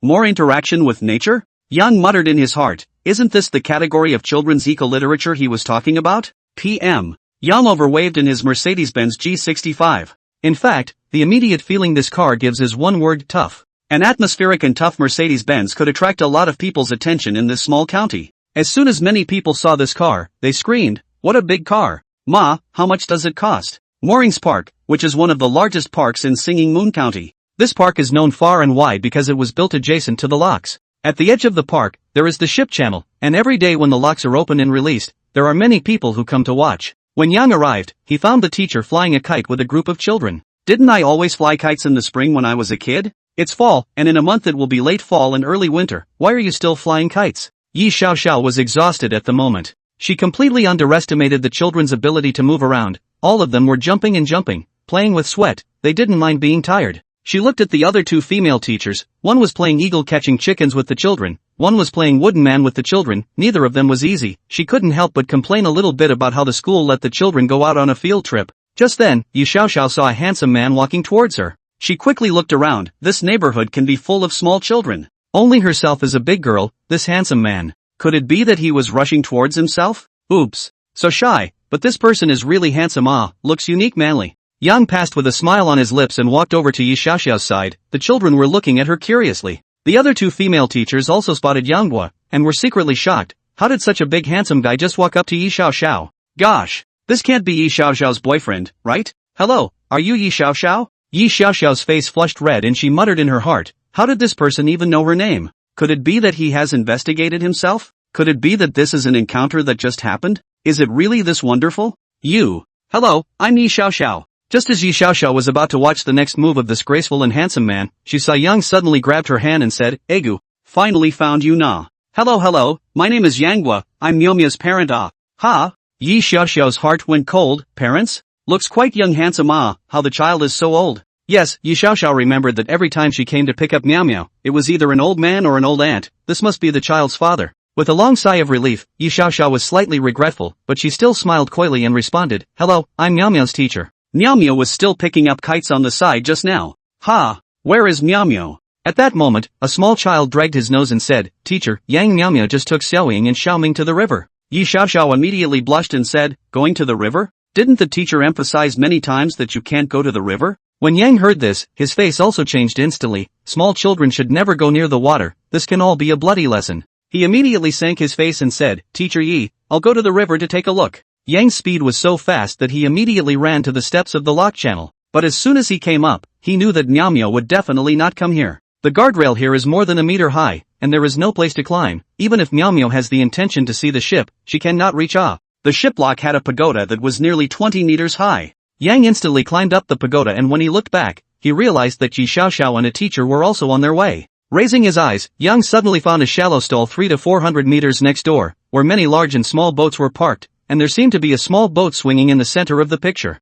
More interaction with nature? Yang muttered in his heart, isn't this the category of children's eco-literature he was talking about? PM. Yang overwaved in his Mercedes-Benz G65. In fact, the immediate feeling this car gives is one word, tough. An atmospheric and tough Mercedes-Benz could attract a lot of people's attention in this small county. As soon as many people saw this car, they screamed, what a big car. Ma, how much does it cost? Moorings Park, which is one of the largest parks in Singing Moon County. This park is known far and wide because it was built adjacent to the locks. At the edge of the park, there is the ship channel, and every day when the locks are open and released, there are many people who come to watch. When Yang arrived, he found the teacher flying a kite with a group of children. Didn't I always fly kites in the spring when I was a kid? It's fall, and in a month it will be late fall and early winter. Why are you still flying kites? Yi Xiaoxiao was exhausted at the moment. She completely underestimated the children's ability to move around. All of them were jumping and jumping, playing with sweat. They didn't mind being tired. She looked at the other two female teachers. One was playing eagle catching chickens with the children, one was playing wooden man with the children. Neither of them was easy. She couldn't help but complain a little bit about how the school let the children go out on a field trip. Just then, Yi Xiaoxiao saw a handsome man walking towards her. She quickly looked around. This neighborhood can be full of small children. Only herself is a big girl. This handsome man. Could it be that he was rushing towards himself? Oops. So shy, but this person is really handsome. Looks unique manly. Yang passed with a smile on his lips and walked over to Yi Xiaoxiao's side. The children were looking at her curiously. The other two female teachers also spotted Yang Gua, and were secretly shocked. How did such a big handsome guy just walk up to Yi Xiaoxiao? Gosh! This can't be Yi Xiaoxiao's boyfriend, right? Hello, are you Yi Xiaoxiao? Yi Xiaoxiao's face flushed red and she muttered in her heart, how did this person even know her name? Could it be that he has investigated himself? Could it be that this is an encounter that just happened? Is it really this wonderful? Hello, I'm Yi Xiaoxiao. Just as Yi Xiaoxiao was about to watch the next move of this graceful and handsome man, she saw Yang suddenly grabbed her hand and said, Egu, finally found you na. Hello, my name is Yang Gua, I'm Miaomia's parent Ha? Yi Xiaoxiao's heart went cold. Parents? Looks quite young handsome how the child is so old. Yes, Yi Xiaoxiao remembered that every time she came to pick up Miao Miao, it was either an old man or an old aunt. This must be the child's father. With a long sigh of relief, Yi Xiaoxiao was slightly regretful, but she still smiled coyly and responded, Hello, I'm Miao Miao's teacher. Miao Miao was still picking up kites on the side just now. Ha! Where is Miao Miao? At that moment, a small child dragged his nose and said, Teacher, Yang Miao Miao just took Xiaoying and Xiaoming to the river. Yi Xiaoxiao immediately blushed and said, Going to the river? Didn't the teacher emphasize many times that you can't go to the river? When Yang heard this, his face also changed instantly. Small children should never go near the water. This can all be a bloody lesson. He immediately sank his face and said, Teacher Yi, I'll go to the river to take a look. Yang's speed was so fast that he immediately ran to the steps of the lock channel. But as soon as he came up, he knew that Miao Miao would definitely not come here. The guardrail here is more than a meter high, and there is no place to climb. Even if Miao Miao has the intention to see the ship, she cannot reach The ship lock had a pagoda that was nearly 20 meters high. Yang instantly climbed up the pagoda, and when he looked back, he realized that Yi Xiaoxiao and a teacher were also on their way. Raising his eyes, Yang suddenly found a shallow stall 300 to 400 meters next door, where many large and small boats were parked, and there seemed to be a small boat swinging in the center of the picture.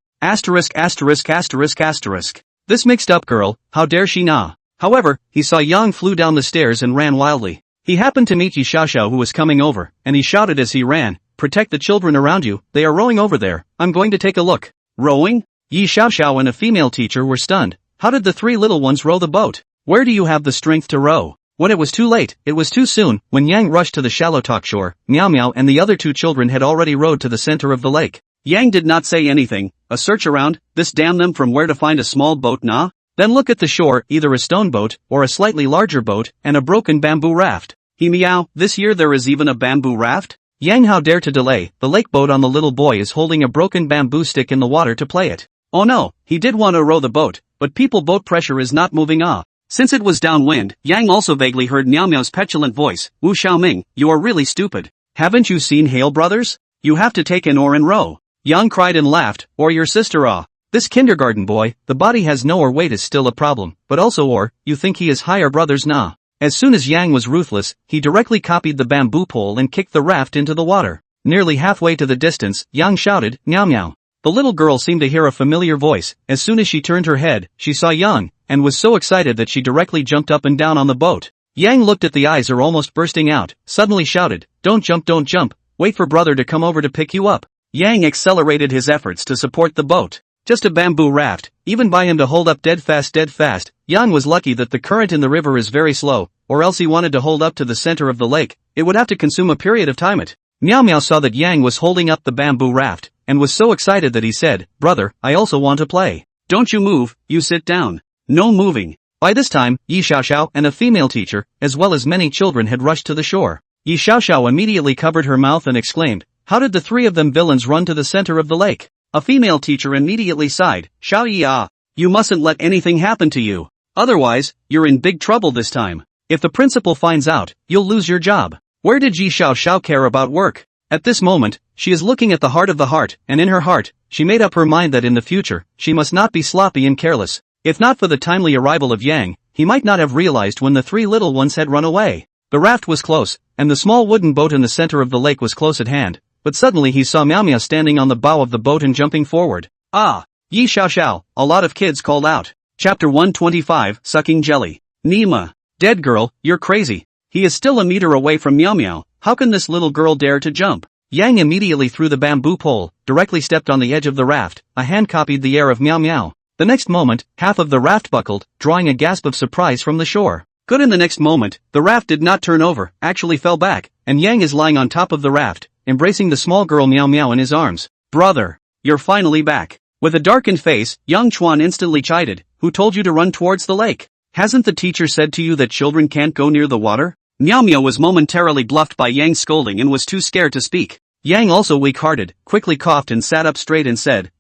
This mixed up girl, how dare she na? However, he saw Yang flew down the stairs and ran wildly. He happened to meet Yi Xiaoxiao, who was coming over, and he shouted as he ran, Protect the children around you, they are rowing over there, I'm going to take a look. Rowing? Yi Xiaoxiao and a female teacher were stunned. How did the three little ones row the boat? Where do you have the strength to row? When it was too late, it was too soon. When Yang rushed to the shallow talk shore, Miao Miao and the other two children had already rowed to the center of the lake. Yang did not say anything. A search around, this damn them from where to find a small boat na? Then look at the shore, either a stone boat, or a slightly larger boat, and a broken bamboo raft. He meow, this year there is even a bamboo raft? Yang how dare to delay, the lake boat on the little boy is holding a broken bamboo stick in the water to play it. Oh no, he did want to row the boat, but people boat pressure is not moving Since it was downwind, Yang also vaguely heard Miao Miao's petulant voice, Wu Xiaoming, you are really stupid. Haven't you seen Hale Brothers? You have to take an oar and row. Yang cried and laughed, or your sister This kindergarten boy, the body has no oar weight is still a problem, but also oar, you think he is higher brothers na? As soon as Yang was ruthless, he directly copied the bamboo pole and kicked the raft into the water. Nearly halfway to the distance, Yang shouted, Miao Miao. The little girl seemed to hear a familiar voice. As soon as she turned her head, she saw Yang, and was so excited that she directly jumped up and down on the boat. Yang looked at the eyes are almost bursting out, suddenly shouted, don't jump, wait for brother to come over to pick you up. Yang accelerated his efforts to support the boat. Just a bamboo raft, even by him to hold up dead fast. Yang was lucky that the current in the river is very slow, or else he wanted to hold up to the center of the lake, it would have to consume a period of time. Miao Miao saw that Yang was holding up the bamboo raft, and was so excited that he said, brother, I also want to play. Don't you move, you sit down. No moving. By this time, Yi Xiaoxiao and a female teacher, as well as many children had rushed to the shore. Yi Xiaoxiao immediately covered her mouth and exclaimed, how did the three of them villains run to the center of the lake? A female teacher immediately sighed, Xiao Yi you mustn't let anything happen to you. Otherwise, you're in big trouble this time. If the principal finds out, you'll lose your job. Where did Yi Xiaoxiao care about work? At this moment, she is looking at the heart of the heart, and in her heart, she made up her mind that in the future, she must not be sloppy and careless. If not for the timely arrival of Yang, he might not have realized when the three little ones had run away. The raft was close, and the small wooden boat in the center of the lake was close at hand, but suddenly he saw Miao Miao standing on the bow of the boat and jumping forward. Yi Xiaoxiao, a lot of kids called out. Chapter 125, Sucking Jelly. Nima. Dead girl, you're crazy. He is still a meter away from Meow Meow, how can this little girl dare to jump? Yang immediately threw the bamboo pole, directly stepped on the edge of the raft, a hand copied the air of Meow Meow. The next moment, half of the raft buckled, drawing a gasp of surprise from the shore. Good in the next moment, the raft did not turn over, actually fell back, and Yang is lying on top of the raft, embracing the small girl Meow Meow in his arms. Brother, you're finally back. With a darkened face, Yang Chuan instantly chided, who told you to run towards the lake? Hasn't the teacher said to you that children can't go near the water? Meow Meow was momentarily bluffed by Yang's scolding and was too scared to speak. Yang, also weak-hearted, quickly coughed and sat up straight and said,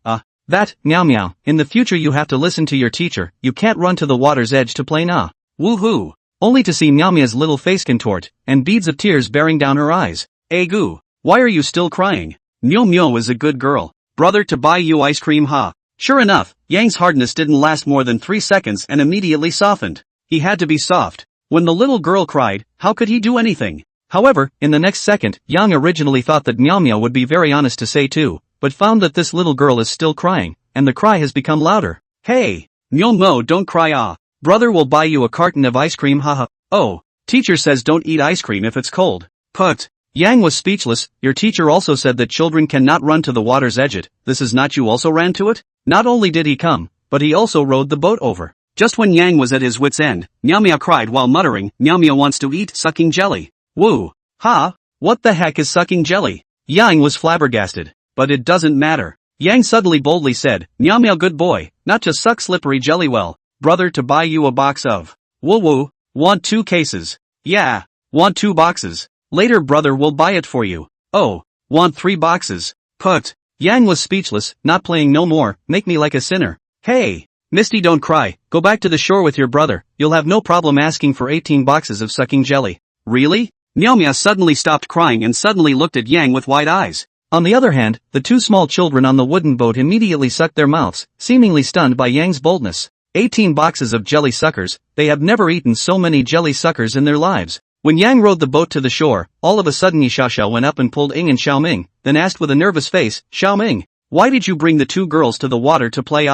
Meow Meow, in the future you have to listen to your teacher, you can't run to the water's edge to play nah. Woohoo! Only to see Meow Meow's little face contort, and beads of tears bearing down her eyes. Goo, why are you still crying? Meow Meow is a good girl. Brother, to buy you ice cream ha. Sure enough, Yang's hardness didn't last more than 3 seconds and immediately softened. He had to be soft. When the little girl cried, how could he do anything? However, in the next second, Yang originally thought that Meow Meow would be very honest to say too, but found that this little girl is still crying, and the cry has become louder. Hey! Meow Meow, don't cry Brother will buy you a carton of ice cream haha. Oh, teacher says don't eat ice cream if it's cold. Put. Yang was speechless. Your teacher also said that children cannot run to the water's edge. This is not you also ran to it? Not only did he come, but he also rowed the boat over. Just when Yang was at his wit's end, Meow Meow cried while muttering, Meow Meow wants to eat sucking jelly. Woo! Ha! What the heck is sucking jelly? Yang was flabbergasted. But it doesn't matter. Yang suddenly boldly said, Meow Meow good boy, not just suck slippery jelly well. Brother, to buy you a box of. Woo woo. Want 2 cases? Yeah. Want 2 boxes? Later brother will buy it for you. Oh. Want 3 boxes? Put. Yang was speechless, not playing no more, make me like a sinner. Hey. Misty, don't cry, go back to the shore with your brother, you'll have no problem asking for 18 boxes of sucking jelly. Really? Meow Meow suddenly stopped crying and suddenly looked at Yang with wide eyes. On the other hand, the 2 small children on the wooden boat immediately sucked their mouths, seemingly stunned by Yang's boldness. 18 boxes of jelly suckers, they have never eaten so many jelly suckers in their lives. When Yang rowed the boat to the shore, all of a sudden Yi Xiaoxiao went up and pulled Ying and Xiaoming, then asked with a nervous face, Xiaoming, why did you bring the 2 girls to the water to play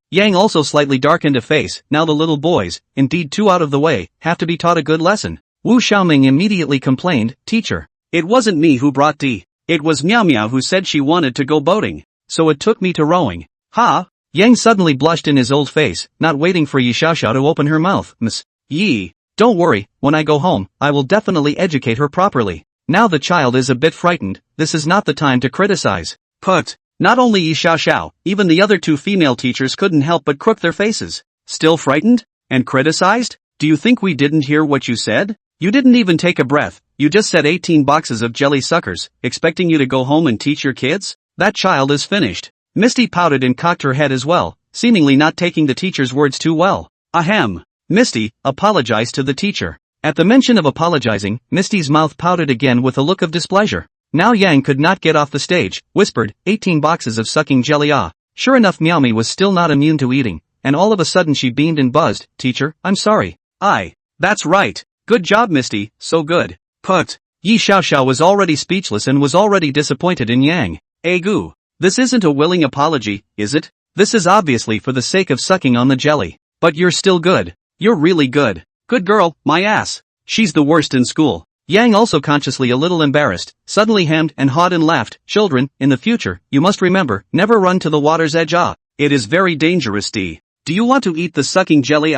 Yang also slightly darkened a face, now the little boys, indeed 2 out of the way, have to be taught a good lesson. Wu Xiaoming immediately complained, teacher. It wasn't me who brought D. It was Meow Meow who said she wanted to go boating. So it took me to rowing. Ha! Yang suddenly blushed in his old face, not waiting for Yi Xiaoxiao to open her mouth. Miss Yi, don't worry, when I go home, I will definitely educate her properly. Now the child is a bit frightened, this is not the time to criticize. Put. Not only Yi Xiaoxiao, even the other 2 female teachers couldn't help but crook their faces. Still frightened? And criticized? Do you think we didn't hear what you said? You didn't even take a breath, you just said 18 boxes of jelly suckers, expecting you to go home and teach your kids? That child is finished. Misty pouted and cocked her head as well, seemingly not taking the teacher's words too well. Ahem. Misty, apologize to the teacher. At the mention of apologizing, Misty's mouth pouted again with a look of displeasure. Now Yang could not get off the stage, whispered, 18 boxes of sucking jelly Sure enough Meow Meow was still not immune to eating, and all of a sudden she beamed and buzzed, teacher, I'm sorry. That's right. Good job Misty, so good. Put. Yi Xiaoxiao was already speechless and was already disappointed in Yang. Goo. This isn't a willing apology, is it? This is obviously for the sake of sucking on the jelly. But you're still good. You're really good. Good girl, my ass. She's the worst in school. Yang, also consciously a little embarrassed, suddenly hemmed and hawed and laughed. Children, in the future, you must remember, never run to the water's edge It is very dangerous Do you want to eat the sucking jelly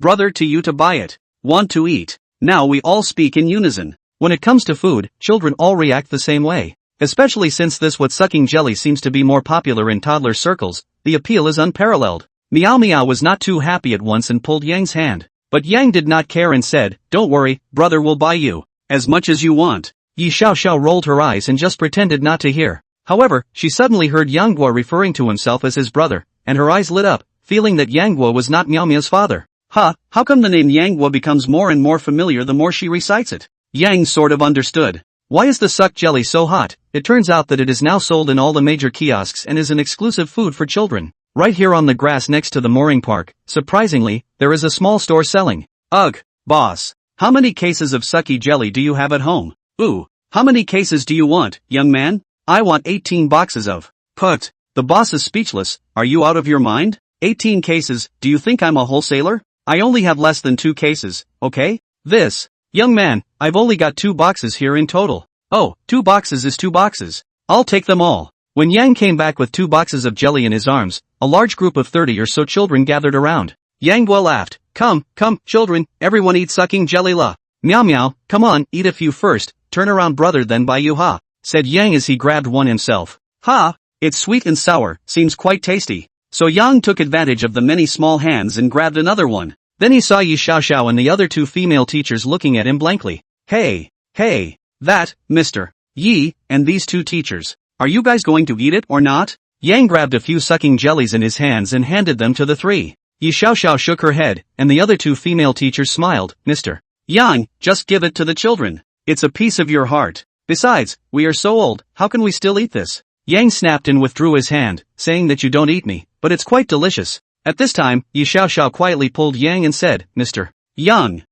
Brother, to you to buy it. Want to eat. Now we all speak in unison. When it comes to food, children all react the same way. Especially since this what sucking jelly seems to be more popular in toddler circles, the appeal is unparalleled. Meow Meow was not too happy at once and pulled Yang's hand. But Yang did not care and said, don't worry, brother will buy you. As much as you want. Yi Xiaoxiao rolled her eyes and just pretended not to hear. However, she suddenly heard Yang Guo referring to himself as his brother, and her eyes lit up, feeling that Yang Guo was not Meow Meow's father. How come the name Yang Guo becomes more and more familiar the more she recites it? Yang sort of understood. Why is the sucked jelly so hot? It turns out that it is now sold in all the major kiosks and is an exclusive food for children. Right here on the grass next to the mooring park, surprisingly, there is a small store selling. Ugh, boss. How many cases of sucky jelly do you have at home? Ooh, how many cases do you want, young man? I want 18 boxes of. Put. The boss is speechless, are you out of your mind? 18 cases, do you think I'm a wholesaler? I only have less than 2 cases, okay? This. Young man, I've only got 2 boxes here in total. Oh, 2 boxes is 2 boxes. I'll take them all. When Yang came back with 2 boxes of jelly in his arms, a large group of 30 or so children gathered around. Yang Guo laughed. Come, children, everyone eat sucking jelly la. Meow meow, come on, eat a few first, turn around brother then buy you ha, said Yang as he grabbed one himself. Ha, it's sweet and sour, seems quite tasty. So Yang took advantage of the many small hands and grabbed another one. Then he saw Yi Xiaoxiao and the other 2 female teachers looking at him blankly. Hey, that, Mr. Yi, and these 2 teachers. Are you guys going to eat it or not? Yang grabbed a few sucking jellies in his hands and handed them to the 3. Yi Xiaoxiao shook her head, and the other 2 female teachers smiled. Mr. Yang, just give it to the children. It's a piece of your heart. Besides, we are so old, how can we still eat this? Yang snapped and withdrew his hand, saying that you don't eat me, but it's quite delicious. At this time, Yi Xiaoxiao quietly pulled Yang and said, Mr. Yang,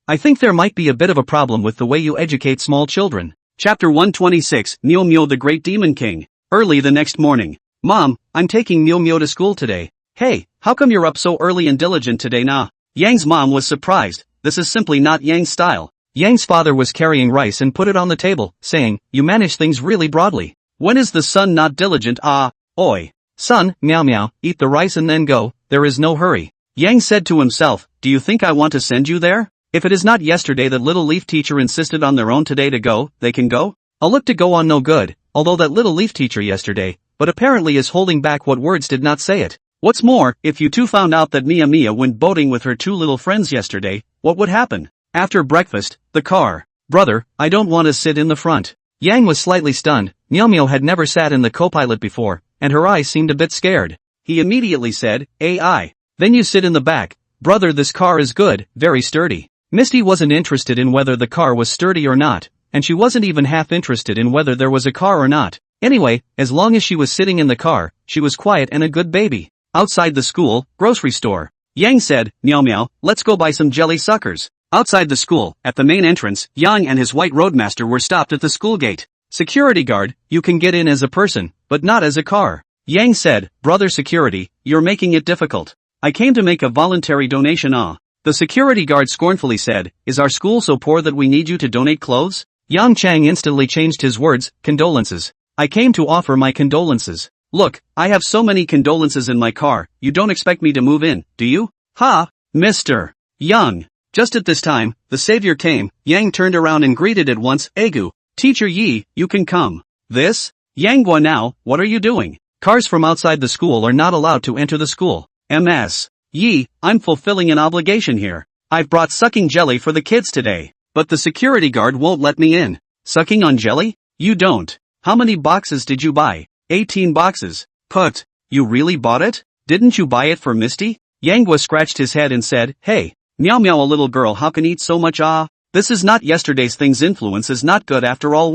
I think there might be a bit of a problem with the way you educate small children. Chapter 126, Miao Miao the Great Demon King. Early the next morning. Mom, I'm taking Miao Miao to school today. Hey, how come you're up so early and diligent today nah? Yang's mom was surprised. This is simply not Yang's style. Yang's father was carrying rice and put it on the table, saying, you manage things really broadly. When is the son not diligent? Oi. Son, meow meow, eat the rice and then go, there is no hurry. Yang said to himself, do you think I want to send you there? If it is not yesterday that little leaf teacher insisted on their own today to go, they can go? I'll look to go on no good, although that little leaf teacher yesterday, but apparently is holding back what words did not say it. What's more, if you two found out that Mia went boating with her 2 little friends yesterday, what would happen? After breakfast, the car. Brother, I don't want to sit in the front. Yang was slightly stunned. Miao Miao had never sat in the co-pilot before, and her eyes seemed a bit scared. He immediately said, AI. Then you sit in the back. Brother, this car is good, very sturdy. Misty wasn't interested in whether the car was sturdy or not, and she wasn't even half interested in whether there was a car or not. Anyway, as long as she was sitting in the car, she was quiet and a good baby. Outside the school, grocery store. Yang said, Meow Meow, let's go buy some jelly suckers. Outside the school, at the main entrance, Yang and his white roadmaster were stopped at the school gate. Security guard, you can get in as a person, but not as a car. Yang said, brother security, you're making it difficult. I came to make a voluntary donation. The security guard scornfully said, is our school so poor that we need you to donate clothes? Yang Chang instantly changed his words, condolences. I came to offer my condolences. Look, I have so many condolences in my car, you don't expect me to move in, do you? Ha! Mr. Yang. Just at this time, the savior came. Yang turned around and greeted at once, Egu. Teacher Yi, you can come. This? Yang Guo now, what are you doing? Cars from outside the school are not allowed to enter the school. Ms. Yi, I'm fulfilling an obligation here. I've brought sucking jelly for the kids today. But the security guard won't let me in. Sucking on jelly? You don't. How many boxes did you buy? 18 boxes. Put. You really bought it? Didn't you buy it for Misty? Yang Guo scratched his head and said, hey, Meow Meow, a little girl how can eat so much? This is not yesterday's thing's influence is not good after all.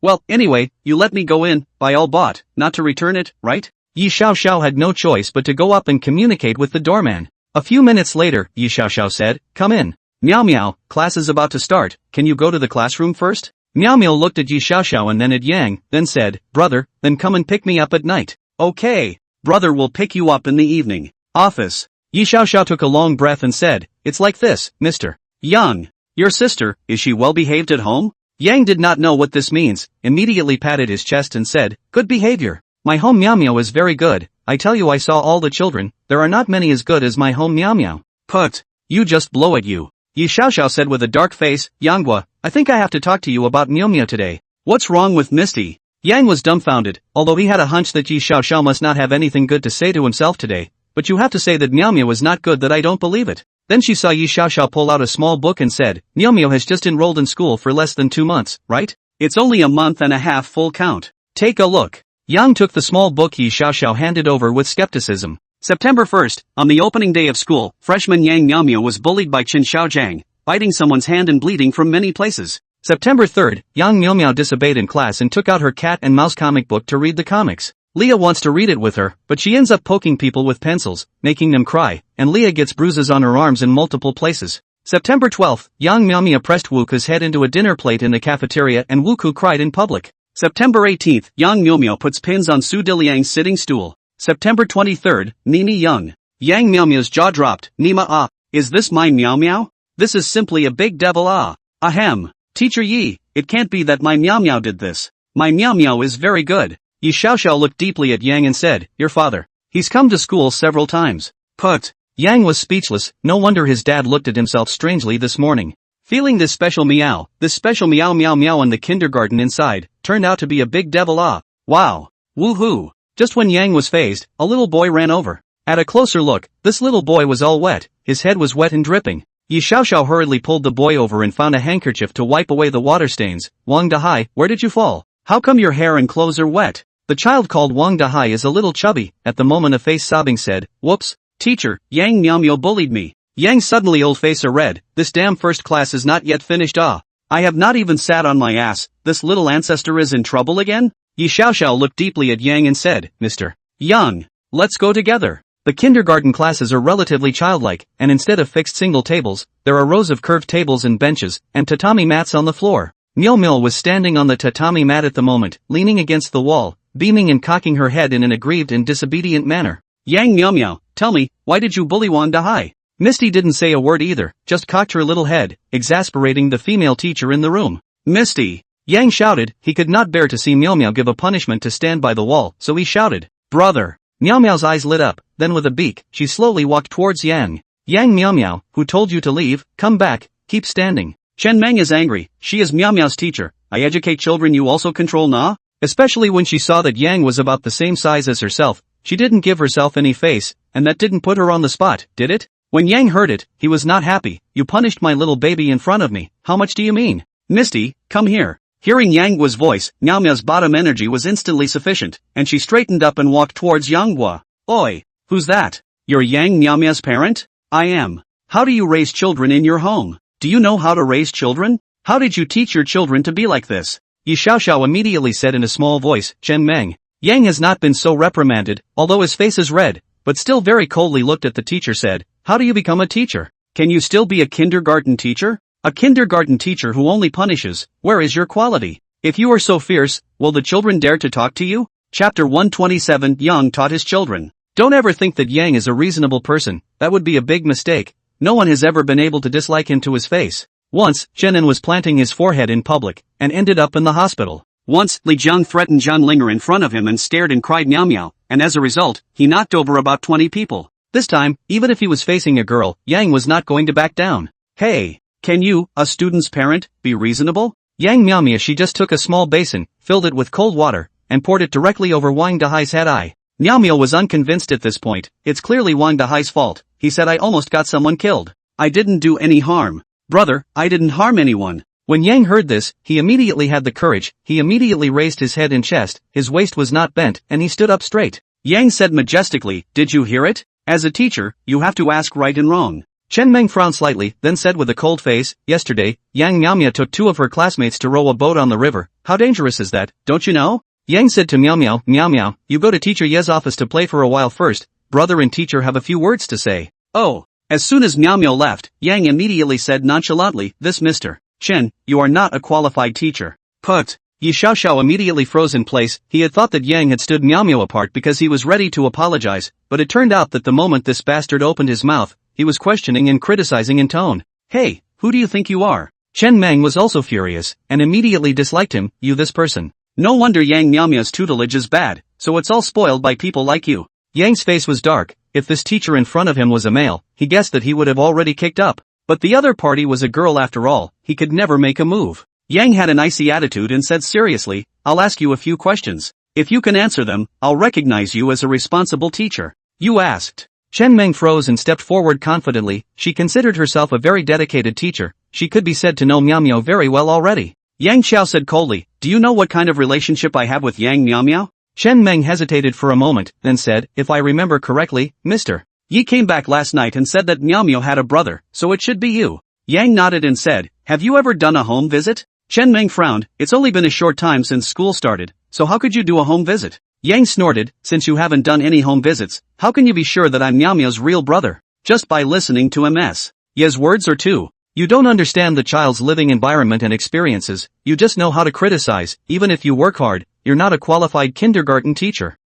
Well, anyway, you let me go in, by all bought, not to return it, right? Yi Xiaoxiao had no choice but to go up and communicate with the doorman. A few minutes later, Yi Xiaoxiao said, come in. Meow Meow, class is about to start, can you go to the classroom first? Meow Meow looked at Yi Xiaoxiao and then at Yang, then said, brother, then come and pick me up at night. Okay. Brother will pick you up in the evening. Office. Yi Xiaoxiao took a long breath and said, it's like this, Mr. Yang. Your sister, is she well behaved at home? Yang did not know what this means, immediately patted his chest and said, good behavior. My home Meow Meow is very good, I tell you I saw all the children, there are not many as good as my home Meow Meow. Put. You just blow at you. Yi Xiaoxiao said with a dark face, Yang Guo, I think I have to talk to you about Meow Meow today. What's wrong with Misty? Yang was dumbfounded, although he had a hunch that Yi Xiaoxiao must not have anything good to say to himself today. But you have to say that Meow Meow is not good that I don't believe it. Then she saw Yi Xiaoxiao pull out a small book and said, Meow Meow has just enrolled in school for less than 2 months, right? It's only a month and a half full count. Take a look. Yang took the small book Yi Xiaoxiao handed over with skepticism. September 1st, on the opening day of school, freshman Yang Meow Meow was bullied by Qin Xiaojiang, biting someone's hand and bleeding from many places. September 3rd, Yang Meow Meow disobeyed in class and took out her cat and mouse comic book to read the comics. Leah wants to read it with her, but she ends up poking people with pencils, making them cry, and Leah gets bruises on her arms in multiple places. September 12th, Yang Meow Meow pressed Wuku's head into a dinner plate in the cafeteria and Wuku cried in public. September 18th, Yang Meow Meow puts pins on Su Diliang's sitting stool. September 23rd, Nini Young. Yang Meow Meow's jaw dropped. Nima ah, is this my Meow Meow? This is simply a big devil ah. Ahem. Teacher Yi, it can't be that my Meow Meow did this. My Meow Meow is very good. Yi Xiaoxiao looked deeply at Yang and said, your father. He's come to school several times. Put. Yang was speechless, no wonder his dad looked at himself strangely this morning. Feeling this special meow meow in the kindergarten inside, turned out to be a big devil ah. Wow. Woohoo. Just when Yang was phased, a little boy ran over. At a closer look, this little boy was all wet, his head was wet and dripping. Yi Xiaoxiao hurriedly pulled the boy over and found a handkerchief to wipe away the water stains. Wang Dahai, where did you fall? How come your hair and clothes are wet? The child called Wang Dahai is a little chubby. At the moment a face sobbing said, whoops, teacher, Yang Meow Meow bullied me. Yang suddenly old face a red, this damn first class is not yet finished ah. I have not even sat on my ass, this little ancestor is in trouble again? Yi Xiaoxiao looked deeply at Yang and said, Mr. Young, let's go together. The kindergarten classes are relatively childlike, and instead of fixed single tables, there are rows of curved tables and benches, and tatami mats on the floor. Miao Miao was standing on the tatami mat at the moment, leaning against the wall, beaming and cocking her head in an aggrieved and disobedient manner. Yang Miao Miao, tell me, why did you bully Wang Dahai? Misty didn't say a word either, just cocked her little head, exasperating the female teacher in the room. Misty! Yang shouted, he could not bear to see Miao Miao give a punishment to stand by the wall, so he shouted, brother! Miao Miao's eyes lit up, then with a beak, she slowly walked towards Yang. Yang Miao Miao, who told you to leave, come back, keep standing. Chen Meng is angry, she is Miao Miao's teacher, I educate children you also control na? Especially when she saw that Yang was about the same size as herself, she didn't give herself any face, and that didn't put her on the spot, did it? When Yang heard it, he was not happy, you punished my little baby in front of me, how much do you mean? Misty, come here. Hearing Yang Guo's voice, Miao Miao's bottom energy was instantly sufficient, and she straightened up and walked towards Yang Guo. Oi, who's that? You're Yang Miao Miao's parent? I am. How do you raise children in your home? Do you know how to raise children? How did you teach your children to be like this? Yi Xiaoxiao immediately said in a small voice, Chen Meng. Yang has not been so reprimanded, although his face is red, but still very coldly looked at the teacher said, how do you become a teacher? Can you still be a kindergarten teacher? A kindergarten teacher who only punishes, where is your quality? If you are so fierce, will the children dare to talk to you? Chapter 127 Yang taught his children. Don't ever think that Yang is a reasonable person, that would be a big mistake. No one has ever been able to dislike him to his face. Once, Zhenan was planting his forehead in public, and ended up in the hospital. Once, Li Jiang threatened Zhang Linger in front of him and stared and cried Miao Miao, and as a result, he knocked over about 20 people. This time, even if he was facing a girl, Yang was not going to back down. Hey! Can you, a student's parent, be reasonable? Yang Miao Miao she just took a small basin, filled it with cold water, and poured it directly over Wang Dahai's head. Miao Miao was unconvinced at this point, it's clearly Wang Dahai's fault, he said I almost got someone killed. I didn't do any harm. Brother, I didn't harm anyone. When Yang heard this, he immediately had the courage, he immediately raised his head and chest, his waist was not bent, and he stood up straight. Yang said majestically, did you hear it? As a teacher, you have to ask right and wrong. Chen Meng frowned slightly, then said with a cold face, yesterday, Yang Miao Miao took 2 of her classmates to row a boat on the river. How dangerous is that, don't you know? Yang said to Miao Miao, Miao Miao, you go to teacher Ye's office to play for a while first, brother and teacher have a few words to say. Oh. As soon as Miao Miao left, Yang immediately said nonchalantly, this Mr. Chen, you are not a qualified teacher. Put. Yi Xiaoxiao immediately froze in place, he had thought that Yang had stood Miao Miao apart because he was ready to apologize, but it turned out that the moment this bastard opened his mouth, he was questioning and criticizing in tone. Hey, who do you think you are? Chen Meng was also furious, and immediately disliked him, you this person. No wonder Yang Miao Miao's tutelage is bad, so it's all spoiled by people like you. Yang's face was dark, if this teacher in front of him was a male, he guessed that he would have already kicked up. But the other party was a girl after all, he could never make a move. Yang had an icy attitude and said seriously, I'll ask you a few questions. If you can answer them, I'll recognize you as a responsible teacher. You asked. Chen Meng froze and stepped forward confidently, she considered herself a very dedicated teacher, she could be said to know Miao Miao very well already. Yang Xiao said coldly, do you know what kind of relationship I have with Yang Miao Miao? Chen Meng hesitated for a moment, then said, if I remember correctly, Mr. Yi came back last night and said that Miao Miao had a brother, so it should be you. Yang nodded and said, have you ever done a home visit? Chen Meng frowned, it's only been a short time since school started, so how could you do a home visit? Yang snorted, since you haven't done any home visits, how can you be sure that I'm Miao Miao's real brother? Just by listening to Ms. Ye's words or two. You don't understand the child's living environment and experiences, you just know how to criticize, even if you work hard, you're not a qualified kindergarten teacher.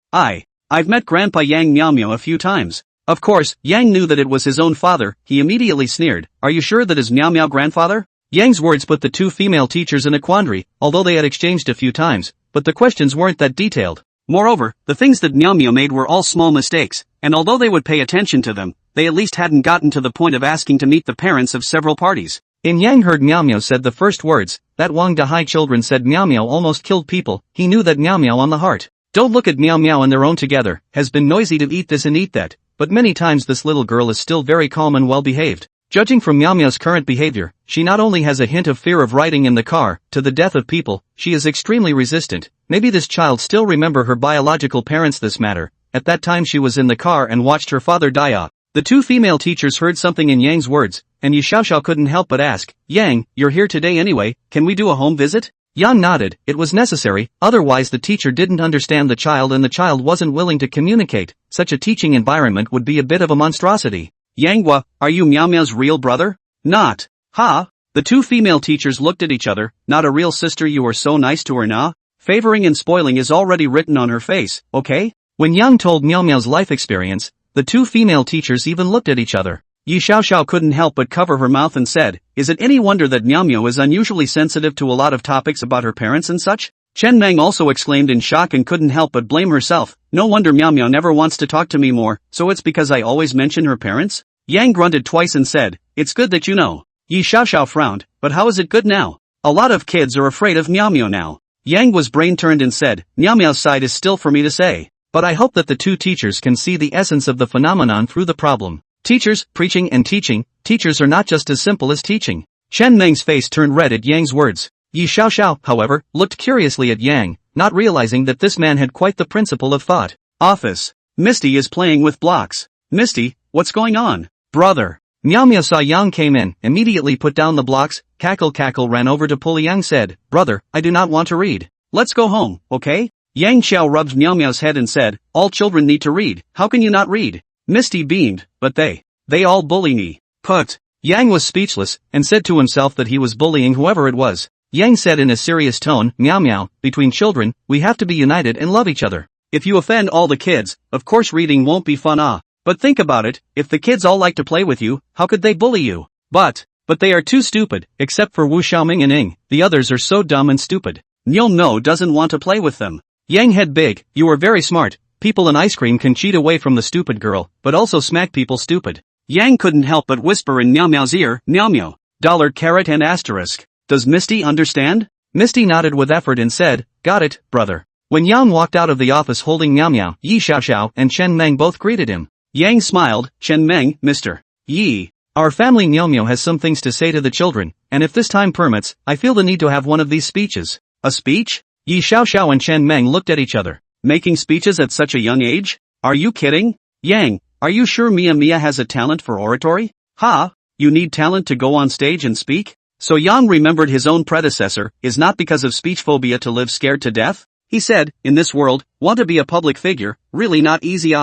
I've met Grandpa Yang Meow Meow a few times. Of course, Yang knew that it was his own father. He immediately sneered. Are you sure that is Meow Meow grandfather? Yang's words put the two female teachers in a quandary, although they had exchanged a few times, but the questions weren't that detailed. Moreover, the things that Meow Meow made were all small mistakes, and although they would pay attention to them, they at least hadn't gotten to the point of asking to meet the parents of several parties. In Yang heard Meow Meow said the first words, that Wang Dahai children said Meow Meow almost killed people, he knew that Meow Meow on the heart. Don't look at Meow Meow and their own together, has been noisy to eat this and eat that, but many times this little girl is still very calm and well behaved. Judging from Meow Meow's current behavior, she not only has a hint of fear of riding in the car, to the death of people, she is extremely resistant. Maybe this child still remember her biological parents this matter. At that time she was in the car and watched her father die off. The two female teachers heard something in Yang's words, and Yi Xiaoxiao couldn't help but ask, Yang, you're here today anyway, can we do a home visit? Yang nodded, it was necessary, otherwise the teacher didn't understand the child and the child wasn't willing to communicate. Such a teaching environment would be a bit of a monstrosity. Yang, are you Meow Meow's real brother? Not. Ha? The two female teachers looked at each other. Not a real sister, you are so nice to her, nah? Favoring and spoiling is already written on her face, okay? When Yang told Meow Meow's life experience, the two female teachers even looked at each other. Yi Xiaoxiao couldn't help but cover her mouth and said, is it any wonder that Meow Meow is unusually sensitive to a lot of topics about her parents and such? Chen Meng also exclaimed in shock and couldn't help but blame herself. No wonder Meow Meow never wants to talk to me more, so it's because I always mention her parents? Yang grunted twice and said, it's good that you know. Yi Xiaoxiao frowned, but how is it good now? A lot of kids are afraid of Meow Meow now. Yang was brain-turned and said, Meow Meow's side is still for me to say. But I hope that the two teachers can see the essence of the phenomenon through the problem. Teachers, preaching and teaching, teachers are not just as simple as teaching. Chen Meng's face turned red at Yang's words. Yi Xiaoxiao, however, looked curiously at Yang, not realizing that this man had quite the principle of thought. Office. Misty is playing with blocks. Misty, what's going on? Brother. Meow Meow saw Yang came in, immediately put down the blocks. Cackle ran over to pull Yang said, brother, I do not want to read. Let's go home, okay? Yang Xiao rubbed Meow Meow's head and said, all children need to read, how can you not read? Misty beamed, but they all bully me. Put. Yang was speechless, and said to himself that he was bullying whoever it was. Yang said in a serious tone, Meow Meow, between children, we have to be united and love each other. If you offend all the kids, of course reading won't be fun But think about it, if the kids all like to play with you, how could they bully you? But they are too stupid, except for Wu Xiaoming and Ing, the others are so dumb and stupid. Niel No doesn't want to play with them. Yang head big, you are very smart, people in ice cream can cheat away from the stupid girl, but also smack people stupid. Yang couldn't help but whisper in Meow Meow's ear, Meow Meow, $, and asterisk. Does Misty understand? Misty nodded with effort and said, got it, brother. When Yang walked out of the office holding Meow Meow, Yi Xiaoxiao and Chen Meng both greeted him. Yang smiled, Chen Meng, Mr. Yi. Our family Meow Meow has some things to say to the children, and if this time permits, I feel the need to have one of these speeches. A speech? Yi Xiaoxiao and Chen Meng looked at each other. Making speeches at such a young age? Are you kidding? Yang, are you sure Mia has a talent for oratory? Ha? You need talent to go on stage and speak? So Yang remembered his own predecessor, is not because of speech phobia to live scared to death? He said, in this world, want to be a public figure, really not easy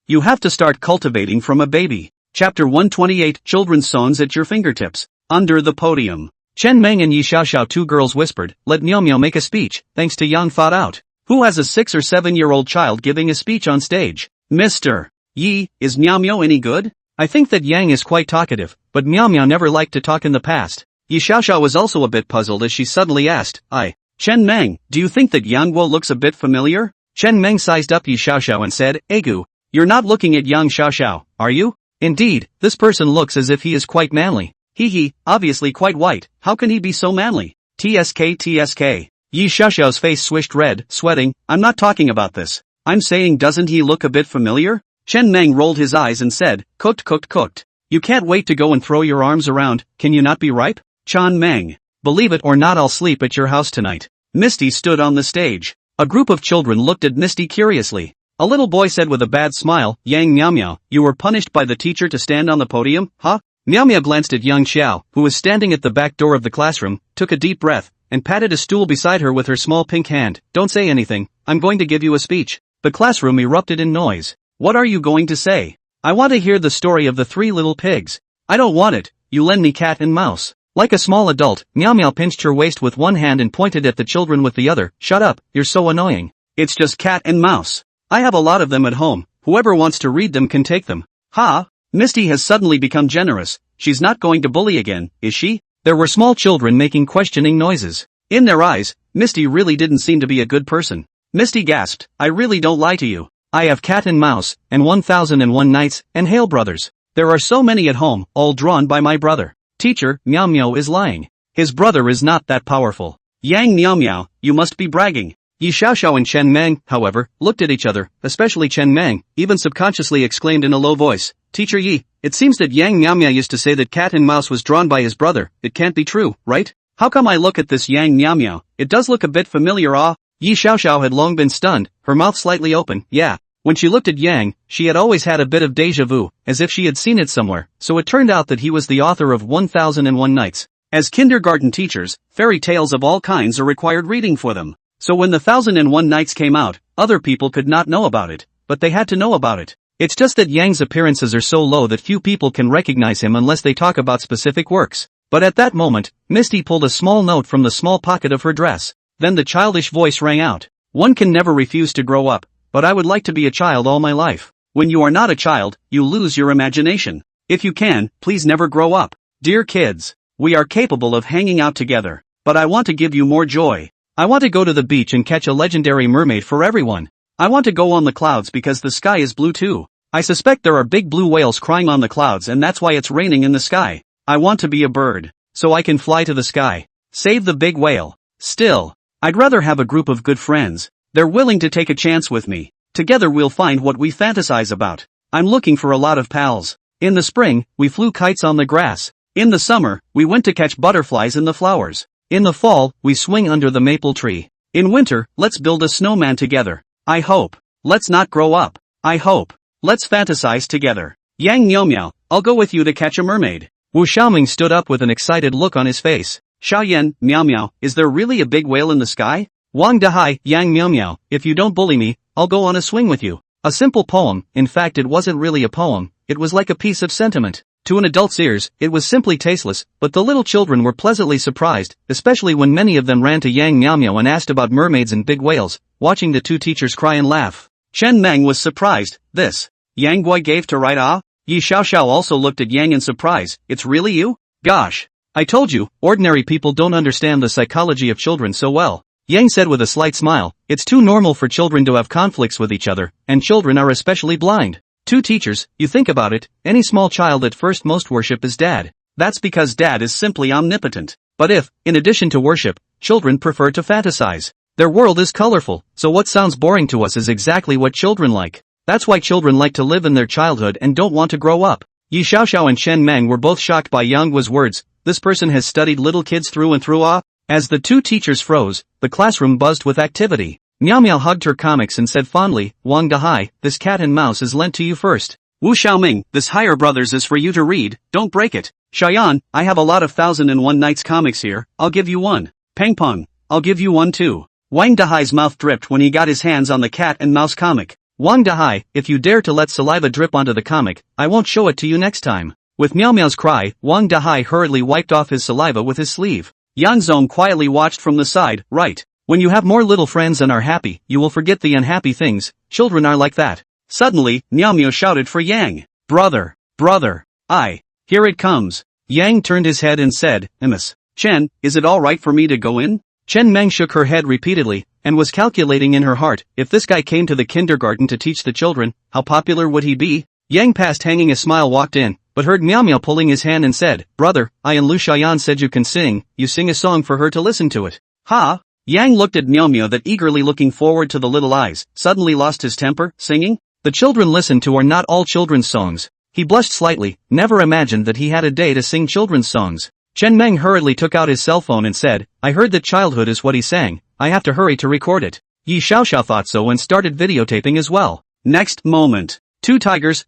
You have to start cultivating from a baby. Chapter 128, Children's Songs at your fingertips. Under the podium. Chen Meng and Yi Xiaoxiao, two girls whispered, let Meow Meow make a speech, thanks to Yang thought out. Who has a 6 or 7-year-old child giving a speech on stage? Mr. Yi, is Meow Meow any good? I think that Yang is quite talkative, but Meow Meow never liked to talk in the past. Yi Xiaoxiao was also a bit puzzled as she suddenly asked, Chen Meng, do you think that Yang Guo looks a bit familiar? Chen Meng sized up Yi Xiaoxiao and said, Egu, you're not looking at Yang Xiaoxiao, are you? Indeed, this person looks as if he is quite manly. He, obviously quite white, how can he be so manly? TSK. Yi Xiaoxiao's face swished red, sweating, I'm not talking about this. I'm saying doesn't he look a bit familiar? Chen Meng rolled his eyes and said, cooked. You can't wait to go and throw your arms around, can you not be ripe? Chan Meng. Believe it or not, I'll sleep at your house tonight. Misty stood on the stage. A group of children looked at Misty curiously. A little boy said with a bad smile, Yang Meow Meow, you were punished by the teacher to stand on the podium, huh? Meow Meow glanced at Yang Xiao, who was standing at the back door of the classroom, took a deep breath, and patted a stool beside her with her small pink hand. Don't say anything, I'm going to give you a speech. The classroom erupted in noise. What are you going to say? I want to hear the story of the 3 little pigs. I don't want it, you lend me cat and mouse. Like a small adult, Meow Meow pinched her waist with one hand and pointed at the children with the other. Shut up, you're so annoying. It's just cat and mouse. I have a lot of them at home, whoever wants to read them can take them. Ha! Misty has suddenly become generous, she's not going to bully again, is she? There were small children making questioning noises. In their eyes, Misty really didn't seem to be a good person. Misty gasped, I really don't lie to you. I have Cat and Mouse, and 1001 Nights, and Hale Brothers. There are so many at home, all drawn by my brother. Teacher, Meow Meow is lying. His brother is not that powerful. Yang Meow Meow, you must be bragging. Yi Xiaoxiao and Chen Meng, however, looked at each other, especially Chen Meng, even subconsciously exclaimed in a low voice, Teacher Yi, it seems that Yang Meow Meow used to say that Cat and Mouse was drawn by his brother, it can't be true, right? How come I look at this Yang Meow Meow, it does look a bit familiar Yi Xiaoxiao had long been stunned, her mouth slightly open, yeah. When she looked at Yang, she had always had a bit of déjà vu, as if she had seen it somewhere, so it turned out that he was the author of 1001 Nights. As kindergarten teachers, fairy tales of all kinds are required reading for them. So when the 1001 Nights came out, other people could not know about it, but they had to know about it. It's just that Yang's appearances are so low that few people can recognize him unless they talk about specific works. But at that moment, Misty pulled a small note from the small pocket of her dress. Then the childish voice rang out. One can never refuse to grow up, but I would like to be a child all my life. When you are not a child, you lose your imagination. If you can, please never grow up. Dear kids, we are capable of hanging out together, but I want to give you more joy. I want to go to the beach and catch a legendary mermaid for everyone. I want to go on the clouds because the sky is blue too. I suspect there are big blue whales crying on the clouds and that's why it's raining in the sky. I want to be a bird, so I can fly to the sky. Save the big whale. Still, I'd rather have a group of good friends. They're willing to take a chance with me. Together we'll find what we fantasize about. I'm looking for a lot of pals. In the spring, we flew kites on the grass. In the summer, we went to catch butterflies in the flowers. In the fall, we swing under the maple tree. In winter, let's build a snowman together. I hope. Let's not grow up. I hope. Let's fantasize together. Yang Meow Meow, I'll go with you to catch a mermaid. Wu Xiaoming stood up with an excited look on his face. Xiaoyan, Meow Meow, is there really a big whale in the sky? Wang Dahai, Yang Meow Meow, if you don't bully me, I'll go on a swing with you. A simple poem, in fact it wasn't really a poem, it was like a piece of sentiment. To an adult's ears, it was simply tasteless, but the little children were pleasantly surprised, especially when many of them ran to Yang Meow Meow and asked about mermaids and big whales, watching the two teachers cry and laugh. Chen Meng was surprised, this. Yang boy gave to write Yi Xiaoxiao also looked at Yang in surprise, it's really you? Gosh. I told you, ordinary people don't understand the psychology of children so well. Yang said with a slight smile, it's too normal for children to have conflicts with each other, and children are especially blind. Two teachers, you think about it, any small child at first most worship is dad. That's because dad is simply omnipotent. But if, in addition to worship, children prefer to fantasize, their world is colorful, so what sounds boring to us is exactly what children like. That's why children like to live in their childhood and don't want to grow up. Yi Xiaoxiao and Chen Meng were both shocked by Yang Guo's words, this person has studied little kids through and through As the two teachers froze, the classroom buzzed with activity. Meow Meow hugged her comics and said fondly, Wang Dahai, this cat and mouse is lent to you first. Wu Xiaoming, this Higher Brothers is for you to read, don't break it. Xiaoyan, I have a lot of 1001 Nights comics here, I'll give you one. Peng Peng, I'll give you one too. Wang Dahai's mouth dripped when he got his hands on the cat and mouse comic. Wang Dahai, if you dare to let saliva drip onto the comic, I won't show it to you next time. With Meow Meow's cry, Wang Dahai hurriedly wiped off his saliva with his sleeve. Yang Zong quietly watched from the side, right. When you have more little friends and are happy, you will forget the unhappy things, children are like that. Suddenly, Meow Meow shouted for Yang. Brother, here it comes. Yang turned his head and said, Miss Chen, is it alright for me to go in? Chen Meng shook her head repeatedly, and was calculating in her heart, if this guy came to the kindergarten to teach the children, how popular would he be? Yang past hanging a smile walked in, but heard Meow Meow pulling his hand and said, Brother, I and Lu Xiaoyan said you can sing, you sing a song for her to listen to it. Ha! Yang looked at Meow Meow that eagerly looking forward to the little eyes, suddenly lost his temper, singing? The children listened to are not all children's songs. He blushed slightly, never imagined that he had a day to sing children's songs. Chen Meng hurriedly took out his cell phone and said, I heard that childhood is what he sang, I have to hurry to record it. Yi Xiaoxiao thought so and started videotaping as well. Next moment. Two tigers,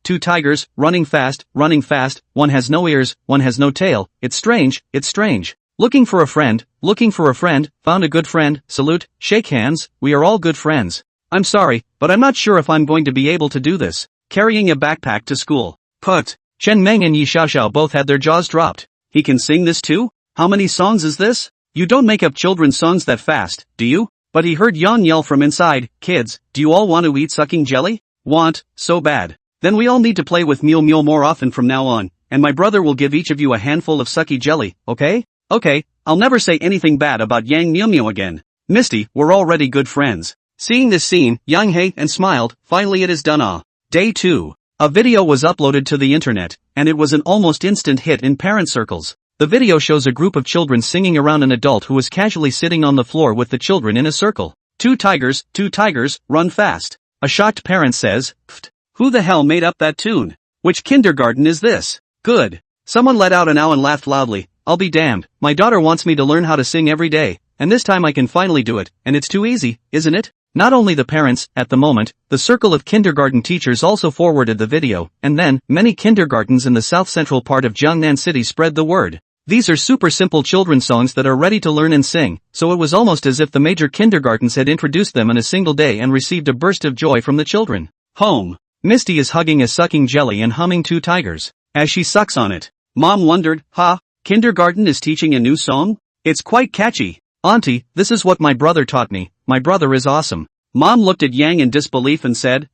running fast, one has no ears, one has no tail, it's strange. Looking for a friend, found a good friend, salute, shake hands, we are all good friends. I'm sorry, but I'm not sure if I'm going to be able to do this. Carrying a backpack to school. Put. Chen Meng and Yi Xiaoxiao both had their jaws dropped. He can sing this too? How many songs is this? You don't make up children's songs that fast, do you? But he heard Yang yell from inside, "Kids, do you all want to eat sucking jelly?" "Want, so bad. Then we all need to play with Mew Mew more often from now on, and my brother will give each of you a handful of sucky jelly, okay? Okay, I'll never say anything bad about Yang Mew Mew again. Misty, we're already good friends." Seeing this scene, Yang hate and smiled. Finally it is done. Day 2. A video was uploaded to the internet, and it was an almost instant hit in parent circles. The video shows a group of children singing around an adult who is casually sitting on the floor with the children in a circle. Two tigers, run fast. A shocked parent says, "Pfft, who the hell made up that tune? Which kindergarten is this? Good." Someone let out an ow and laughed loudly. "I'll be damned, my daughter wants me to learn how to sing every day, and this time I can finally do it, and it's too easy, isn't it?" Not only the parents, at the moment, the circle of kindergarten teachers also forwarded the video, and then, many kindergartens in the south-central part of Jiangnan City spread the word. These are super simple children's songs that are ready to learn and sing, so it was almost as if the major kindergartens had introduced them in a single day and received a burst of joy from the children. Home. Misty is hugging a sucking jelly and humming Two Tigers. As she sucks on it, Mom wondered, kindergarten is teaching a new song? It's quite catchy. Auntie, this is what my brother taught me. My brother is awesome. Mom looked at Yang in disbelief and said,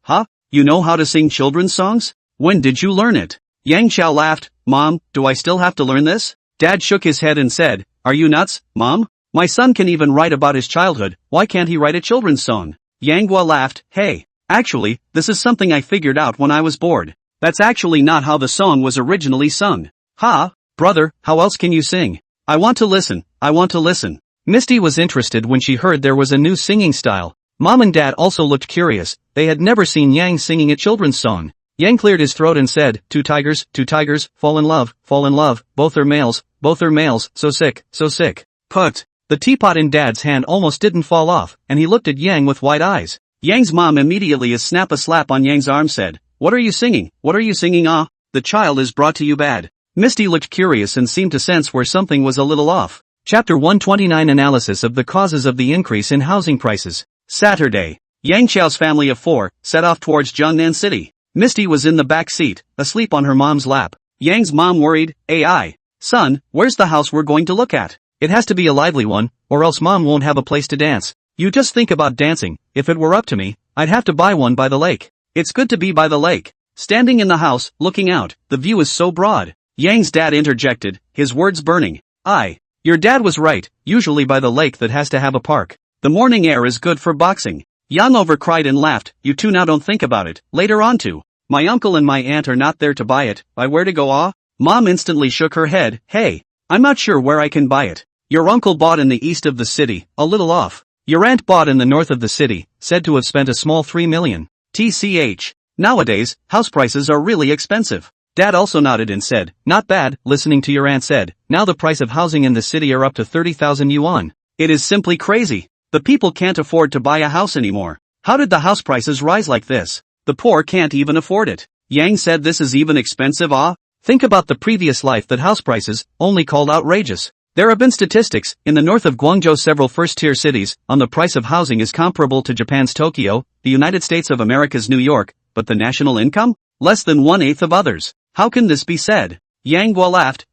You know how to sing children's songs? When did you learn it? Yang Xiao laughed. Mom, do I still have to learn this? Dad shook his head and said, Are you nuts, Mom? My son can even write about his childhood, why can't he write a children's song? Yang Gua laughed. Hey, actually, this is something I figured out when I was bored. That's actually not how the song was originally sung. Brother, how else can you sing? I want to listen. Misty was interested when she heard there was a new singing style. Mom and Dad also looked curious. They had never seen Yang singing a children's song. Yang cleared his throat and said, Two tigers, fall in love, both are males, so sick. Put. The teapot in Dad's hand almost didn't fall off, and he looked at Yang with wide eyes. Yang's mom immediately a slap on Yang's arm said, What are you singing? The child is brought to you bad. Misty looked curious and seemed to sense where something was a little off. Chapter 129 Analysis of the causes of the increase in housing prices. Saturday. Yang Xiao's family of 4 set off towards Jiangnan City. Misty was in the back seat, asleep on her mom's lap. Yang's mom worried, Son, where's the house we're going to look at? It has to be a lively one, or else Mom won't have a place to dance. You just think about dancing. If it were up to me, I'd have to buy one by the lake. It's good to be by the lake. Standing in the house, looking out, the view is so broad. Yang's dad interjected, his words burning. Your dad was right, usually by the lake that has to have a park. The morning air is good for boxing. Yang overcried and laughed. You two now don't think about it, later on too. My uncle and my aunt are not there to buy it, by where to go Mom instantly shook her head. Hey, I'm not sure where I can buy it. Your uncle bought in the east of the city, a little off. Your aunt bought in the north of the city, said to have spent a small 3 million. TCH. Nowadays, house prices are really expensive. Dad also nodded and said, Not bad, listening to your aunt said, now the price of housing in the city are up to 30,000 yuan. It is simply crazy. The people can't afford to buy a house anymore. How did the house prices rise like this? The poor can't even afford it. Yang said this is even expensive Think about the previous life that house prices, only called outrageous. There have been statistics, in the north of Guangzhou several first-tier cities, on the price of housing is comparable to Japan's Tokyo, the United States of America's New York, but the national income? Less than 1/8 of others. How can this be said? Yang Guo laughed.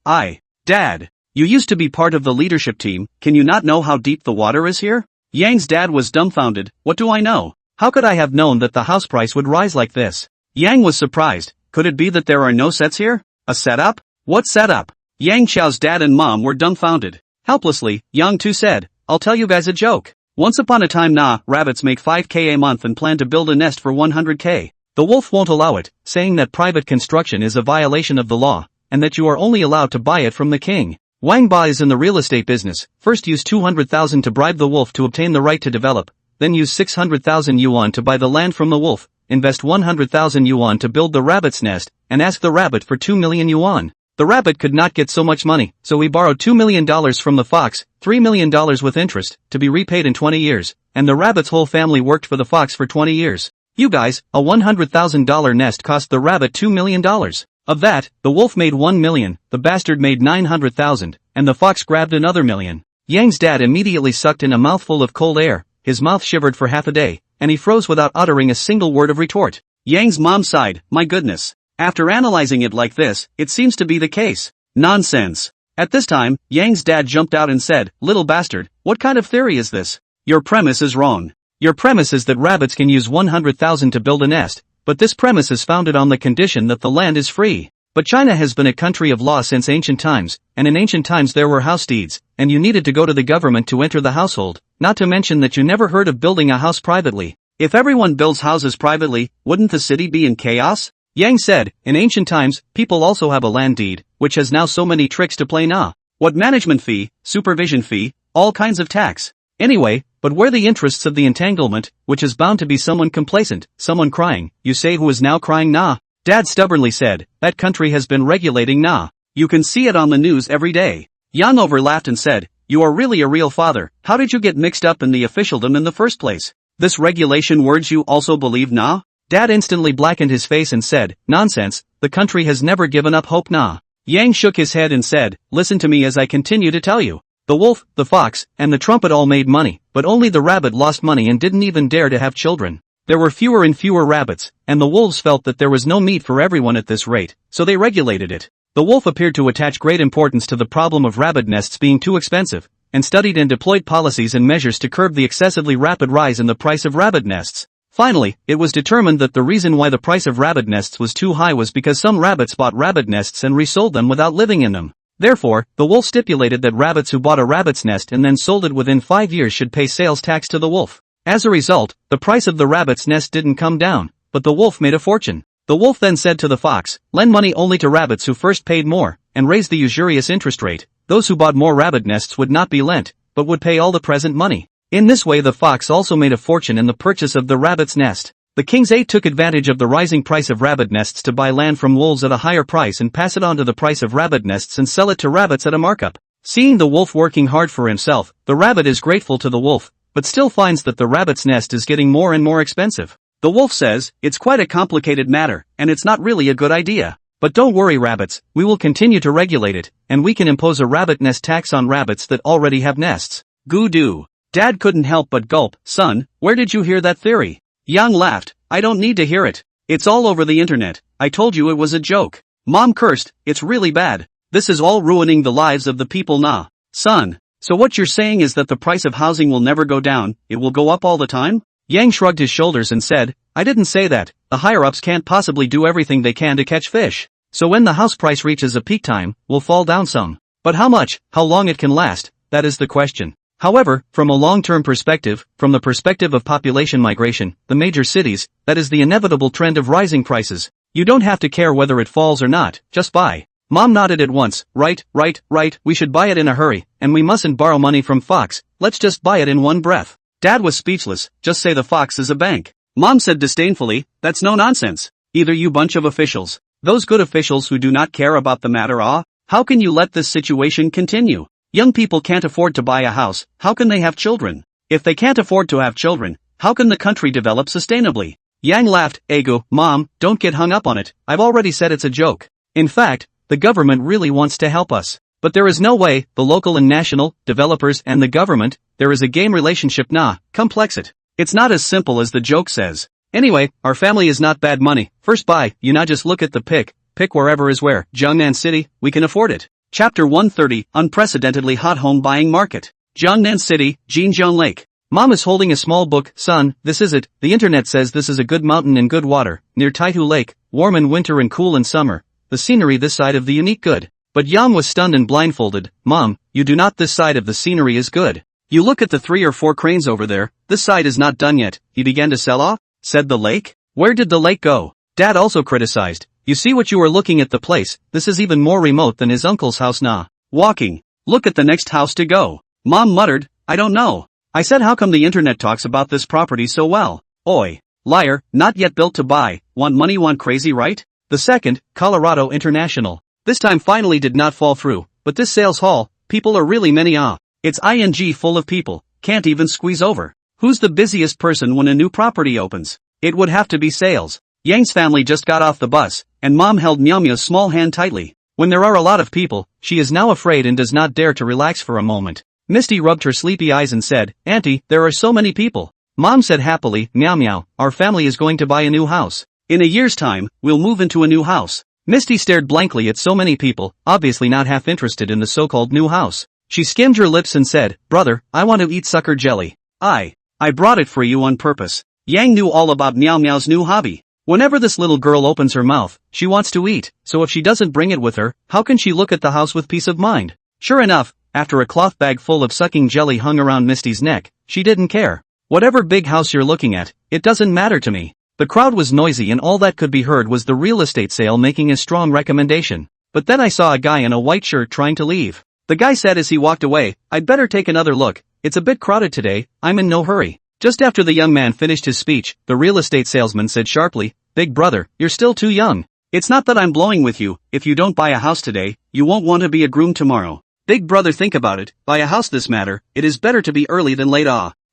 Dad. You used to be part of the leadership team, can you not know how deep the water is here? Yang's dad was dumbfounded. What do I know? How could I have known that the house price would rise like this? Yang was surprised. Could it be that there are no sets here? A setup? What setup? Yang Xiao's dad and mom were dumbfounded. Helplessly, Yang too said, I'll tell you guys a joke. Once upon a time rabbits make 5k a month and plan to build a nest for 100k. The wolf won't allow it, saying that private construction is a violation of the law, and that you are only allowed to buy it from the king. Wang Ba is in the real estate business. First use 200,000 to bribe the wolf to obtain the right to develop, then use 600,000 yuan to buy the land from the wolf, invest 100,000 yuan to build the rabbit's nest, and ask the rabbit for 2 million yuan. The rabbit could not get so much money, so he borrowed $2 million from the fox, $3 million with interest, to be repaid in 20 years, and the rabbit's whole family worked for the fox for 20 years. You guys, a $100,000 nest cost the rabbit $2 million. Of that, the wolf made 1 million, the bastard made 900,000, and the fox grabbed another million. Yang's dad immediately sucked in a mouthful of cold air, his mouth shivered for half a day, and he froze without uttering a single word of retort. Yang's mom sighed, my goodness. After analyzing it like this, it seems to be the case. Nonsense. At this time, Yang's dad jumped out and said, little bastard, what kind of theory is this? Your premise is wrong. Your premise is that rabbits can use 100,000 to build a nest, but this premise is founded on the condition that the land is free. But China has been a country of law since ancient times, and in ancient times there were house deeds, and you needed to go to the government to enter the household, not to mention that you never heard of building a house privately. If everyone builds houses privately, wouldn't the city be in chaos? Yang said, in ancient times, people also have a land deed, which has now so many tricks to play now. What management fee, supervision fee, all kinds of tax. Anyway, but where the interests of the entanglement, which is bound to be someone complacent, someone crying, you say who is now crying nah? Dad stubbornly said, that country has been regulating nah. You can see it on the news every day. Yang overlaughed and said, you are really a real father, how did you get mixed up in the officialdom in the first place? This regulation words you also believe nah? Dad instantly blackened his face and said, nonsense, the country has never given up hope nah. Yang shook his head and said, listen to me as I continue to tell you. The wolf, the fox, and the trumpet all made money, but only the rabbit lost money and didn't even dare to have children. There were fewer and fewer rabbits, and the wolves felt that there was no meat for everyone at this rate, so they regulated it. The wolf appeared to attach great importance to the problem of rabbit nests being too expensive, and studied and deployed policies and measures to curb the excessively rapid rise in the price of rabbit nests. Finally, it was determined that the reason why the price of rabbit nests was too high was because some rabbits bought rabbit nests and resold them without living in them. Therefore, the wolf stipulated that rabbits who bought a rabbit's nest and then sold it within 5 years should pay sales tax to the wolf. As a result, the price of the rabbit's nest didn't come down, but the wolf made a fortune. The wolf then said to the fox, lend money only to rabbits who first paid more, and raise the usurious interest rate. Those who bought more rabbit nests would not be lent, but would pay all the present money. In this way the fox also made a fortune in the purchase of the rabbit's nest. The king's aide took advantage of the rising price of rabbit nests to buy land from wolves at a higher price and pass it on to the price of rabbit nests and sell it to rabbits at a markup. Seeing the wolf working hard for himself, the rabbit is grateful to the wolf, but still finds that the rabbit's nest is getting more and more expensive. The wolf says, it's quite a complicated matter, and it's not really a good idea. But don't worry rabbits, we will continue to regulate it, and we can impose a rabbit nest tax on rabbits that already have nests. Goo-doo. Dad couldn't help but gulp, son, where did you hear that theory? Yang laughed, I don't need to hear it. It's all over the internet, I told you it was a joke. Mom cursed, it's really bad. This is all ruining the lives of the people nah. Son. So what you're saying is that the price of housing will never go down, it will go up all the time? Yang shrugged his shoulders and said, I didn't say that, the higher-ups can't possibly do everything they can to catch fish. So when the house price reaches a peak time, will fall down some. But how much, how long it can last, that is the question. However, from a long-term perspective, from the perspective of population migration, the major cities, that is the inevitable trend of rising prices. You don't have to care whether it falls or not, just buy. Mom nodded at once, right, we should buy it in a hurry, and we mustn't borrow money from Fox, let's just buy it in one breath. Dad was speechless, just say the Fox is a bank. Mom said disdainfully, that's no nonsense. Either you bunch of officials, those good officials who do not care about the matter how can you let this situation continue? Young people can't afford to buy a house, how can they have children? If they can't afford to have children, how can the country develop sustainably? Yang laughed, Ego, Mom, don't get hung up on it, I've already said it's a joke. In fact, the government really wants to help us. But there is no way, the local and national, developers and the government, there is a game relationship nah, complex it. It's not as simple as the joke says. Anyway, our family is not bad money, first buy, you not just look at the pick wherever is where, Jiangnan City, we can afford it. Chapter 130, Unprecedentedly Hot Home Buying Market. Jiangnan City, Jinjiang Lake. Mom is holding a small book, son, this is it, the internet says this is a good mountain and good water, near Taihu Lake, warm in winter and cool in summer. The scenery this side of the unique good. But Yang was stunned and blindfolded, Mom, you do not this side of the scenery is good. You look at the 3 or 4 cranes over there, this side is not done yet, he began to sell off, said the lake. Where did the lake go? Dad also criticized, you see what you are looking at the place, this is even more remote than his uncle's house nah. Walking. Look at the next house to go. Mom muttered, I don't know. I said how come the internet talks about this property so well? Oi. Liar, not yet built to buy, want money want crazy right? The second, Colorado International. This time finally did not fall through, but this sales hall, people are really many It's ing full of people, can't even squeeze over. Who's the busiest person when a new property opens? It would have to be sales. Yang's family just got off the bus, and Mom held Miao Miao's small hand tightly. When there are a lot of people, she is now afraid and does not dare to relax for a moment. Misty rubbed her sleepy eyes and said, Auntie, there are so many people. Mom said happily, Miao Miao, our family is going to buy a new house. In a year's time, we'll move into a new house. Misty stared blankly at so many people, obviously not half interested in the so-called new house. She skimmed her lips and said, Brother, I want to eat sucker jelly. I brought it for you on purpose. Yang knew all about Meow Meow's new hobby. Whenever this little girl opens her mouth, she wants to eat, so if she doesn't bring it with her, how can she look at the house with peace of mind? Sure enough, after a cloth bag full of sucking jelly hung around Misty's neck, she didn't care. Whatever big house you're looking at, it doesn't matter to me. The crowd was noisy and all that could be heard was the real estate sale making a strong recommendation. But then I saw a guy in a white shirt trying to leave. The guy said as he walked away, I'd better take another look, it's a bit crowded today, I'm in no hurry. Just after the young man finished his speech, the real estate salesman said sharply, Big brother, you're still too young. It's not that I'm blowing with you, if you don't buy a house today, you won't want to be a groom tomorrow. Big brother, think about it, buy a house this matter, it is better to be early than late.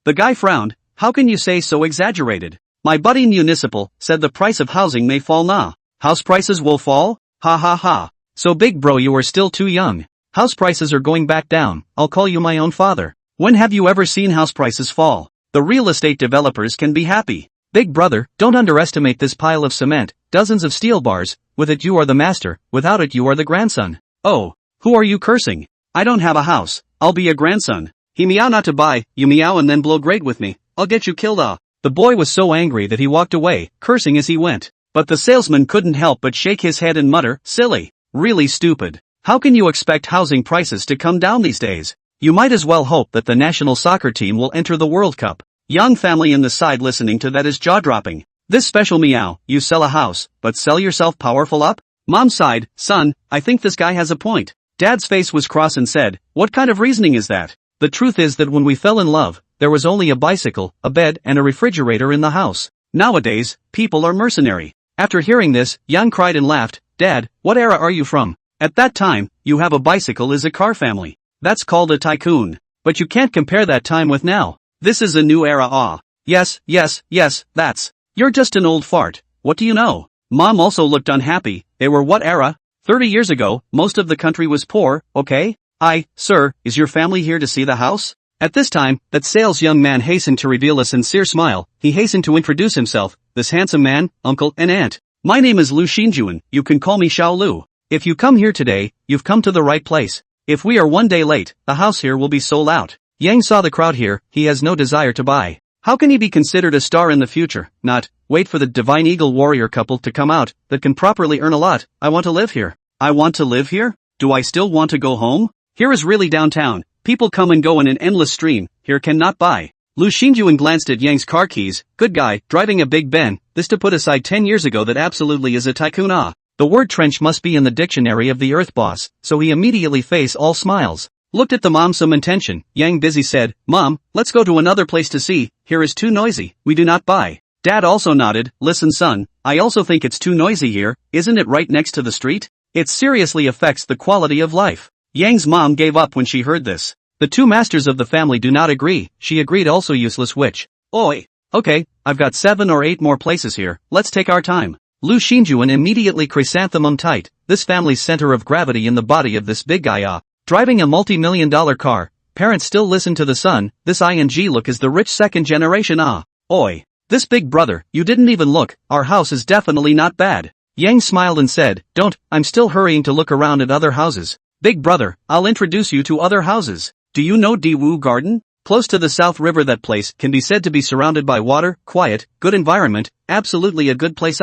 The guy frowned, how can you say so exaggerated? My buddy Municipal said the price of housing may fall nah. House prices will fall? Ha ha ha. So big bro, you are still too young. House prices are going back down, I'll call you my own father. When have you ever seen house prices fall? The real estate developers can be happy. Big brother, don't underestimate this pile of cement, dozens of steel bars, with it you are the master, without it you are the grandson. Oh, who are you cursing? I don't have a house, I'll be a grandson. He meow not to buy, you meow and then blow great with me, I'll get you killed. The boy was so angry that he walked away, cursing as he went. But the salesman couldn't help but shake his head and mutter, silly, really stupid. How can you expect housing prices to come down these days? You might as well hope that the national soccer team will enter the World Cup. Young family in the side listening to that is jaw-dropping. This special meow, you sell a house, but sell yourself powerful up? Mom sighed, son, I think this guy has a point. Dad's face was cross and said, what kind of reasoning is that? The truth is that when we fell in love, there was only a bicycle, a bed and a refrigerator in the house. Nowadays, people are mercenary. After hearing this, Young cried and laughed, Dad, what era are you from? At that time, you have a bicycle is a car family. That's called a tycoon. But you can't compare that time with now. This is a new era. Yes, that's. You're just an old fart. What do you know? Mom also looked unhappy. They were what era? 30 years ago, most of the country was poor, okay? Sir, is your family here to see the house? At this time, that sales young man hastened to reveal a sincere smile. He hastened to introduce himself, this handsome man, uncle and aunt. My name is Lu Xinjuan, you can call me Xiao Lu. If you come here today, you've come to the right place. If we are one day late, the house here will be sold out. Yang saw the crowd here, he has no desire to buy. How can he be considered a star in the future? Not, wait for the divine eagle warrior couple to come out, that can properly earn a lot. I want to live here. I want to live here? Do I still want to go home? Here is really downtown. People come and go in an endless stream, here cannot buy. Lu Xinjuan glanced at Yang's car keys, good guy, driving a Big Ben, this to put aside 10 years ago that absolutely is a tycoon. The word trench must be in the dictionary of the Earth boss, so he immediately face all smiles. Looked at the mom some intention, Yang busy said, Mom, let's go to another place to see, here is too noisy, we do not buy. Dad also nodded, listen son, I also think it's too noisy here, isn't it right next to the street? It seriously affects the quality of life. Yang's mom gave up when she heard this. The two masters of the family do not agree, she agreed also useless witch. Oi. Okay, I've got 7 or 8 more places here, let's take our time. Lu Xinjuan immediately chrysanthemum tight, this family's center of gravity in the body of this big guy. Driving a multi-million-dollar car, parents still listen to the son, this ing look is the rich second generation. Oi. This big brother, you didn't even look, our house is definitely not bad. Yang smiled and said, don't, I'm still hurrying to look around at other houses. Big brother, I'll introduce you to other houses. Do you know Diwu Garden? Close to the South River, that place can be said to be surrounded by water, quiet, good environment, absolutely a good place.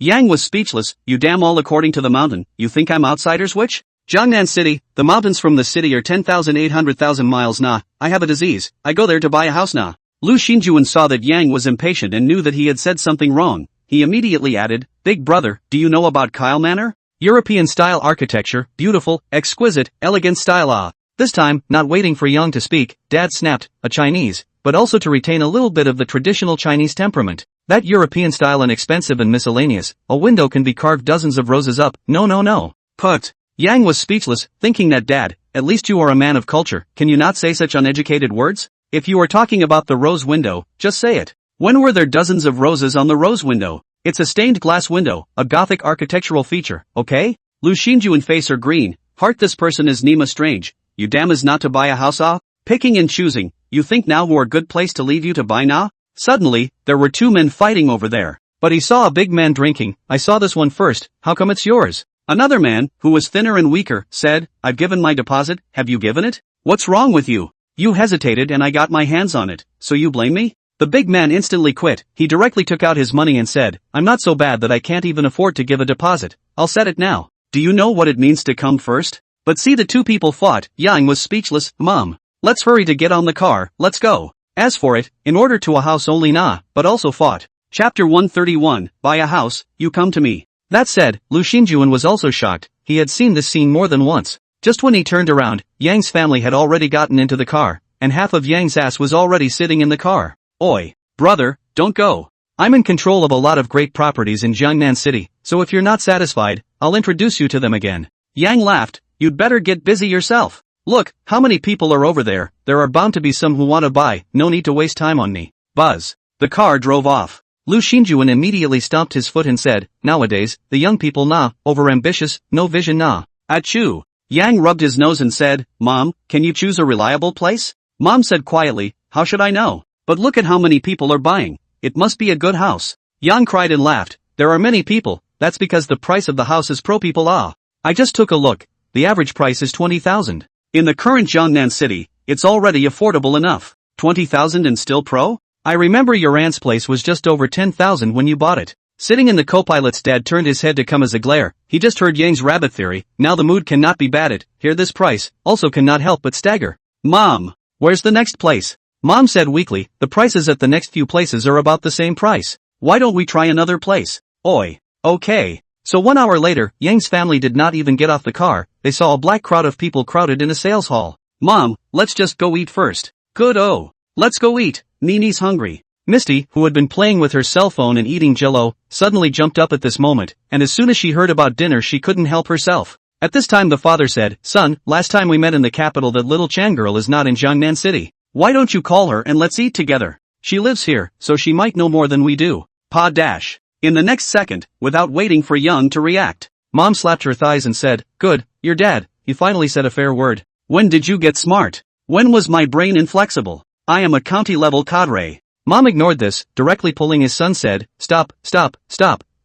Yang was speechless, you damn all according to the mountain, you think I'm outsider's witch? Jiangnan City, the mountains from the city are 10,800,000 miles. Nah, I have a disease, I go there to buy a house. Nah. Lu Xinjuan saw that Yang was impatient and knew that he had said something wrong. He immediately added, Big brother, do you know about Kyle Manor? European-style architecture, beautiful, exquisite, elegant style. This time, not waiting for Yang to speak, Dad snapped, a Chinese, but also to retain a little bit of the traditional Chinese temperament. That European style and expensive and miscellaneous, a window can be carved dozens of roses up, no. Put. Yang was speechless, thinking that Dad, at least you are a man of culture, can you not say such uneducated words? If you are talking about the rose window, just say it. When were there dozens of roses on the rose window? It's a stained glass window, a Gothic architectural feature, okay? Lu Xinjuan face her green, heart this person is Nima strange, you damn is not to buy a house. Picking and choosing, you think now who are good place to leave you to buy now? Suddenly, there were 2 men fighting over there. But he saw a big man drinking, I saw this one first, how come it's yours? Another man, who was thinner and weaker, said, I've given my deposit, have you given it? What's wrong with you? You hesitated and I got my hands on it, so you blame me? The big man instantly quit. He directly took out his money and said, I'm not so bad that I can't even afford to give a deposit. I'll set it now. Do you know what it means to come first? But see, the two people fought. Yang was speechless. Mom, let's hurry to get on the car, let's go. As for it, in order to a house only nah, but also fought. Chapter 131, Buy a house, you come to me. That said, Lu Xinjuan was also shocked. He had seen this scene more than once. Just when he turned around, Yang's family had already gotten into the car, and half of Yang's ass was already sitting in the car. Oi, brother, don't go. I'm in control of a lot of great properties in Jiangnan City, so if you're not satisfied, I'll introduce you to them again. Yang laughed, you'd better get busy yourself. Look, how many people are over there? There are bound to be some who want to buy, no need to waste time on me. Buzz. The car drove off. Lu Xinjuan immediately stomped his foot and said, nowadays, the young people nah, overambitious, no vision nah. Achoo. Yang rubbed his nose and said, Mom, can you choose a reliable place? Mom said quietly, how should I know? But look at how many people are buying. It must be a good house. Yang cried and laughed. There are many people, that's because the price of the house is pro people ah. I just took a look. The average price is 20,000. In the current Jiangnan City, it's already affordable enough. 20,000 and still pro? I remember your aunt's place was just over 10,000 when you bought it. Sitting in the co-pilot's dad turned his head to come as a glare. He just heard Yang's rabbit theory. Now the mood cannot be batted. Hear this price, also cannot help but stagger. Mom, where's the next place? Mom said weakly, the prices at the next few places are about the same price. Why don't we try another place? Oi. Okay. So 1 hour later, Yang's family did not even get off the car. They saw a black crowd of people crowded in a sales hall. Mom, let's just go eat first. Good oh. Let's go eat. Nini's hungry. Misty, who had been playing with her cell phone and eating jello, suddenly jumped up at this moment, and as soon as she heard about dinner she couldn't help herself. At this time the father said, son, last time we met in the capital that little Chan girl is not in Jiangnan City. Why don't you call her and let's eat together? She lives here, so she might know more than we do. Pa dash. In the next second, without waiting for Young to react, Mom slapped her thighs and said, good, your dad, he finally said a fair word. When did you get smart? When was my brain inflexible? I am a county-level cadre. Mom ignored this, directly pulling his son said, stop,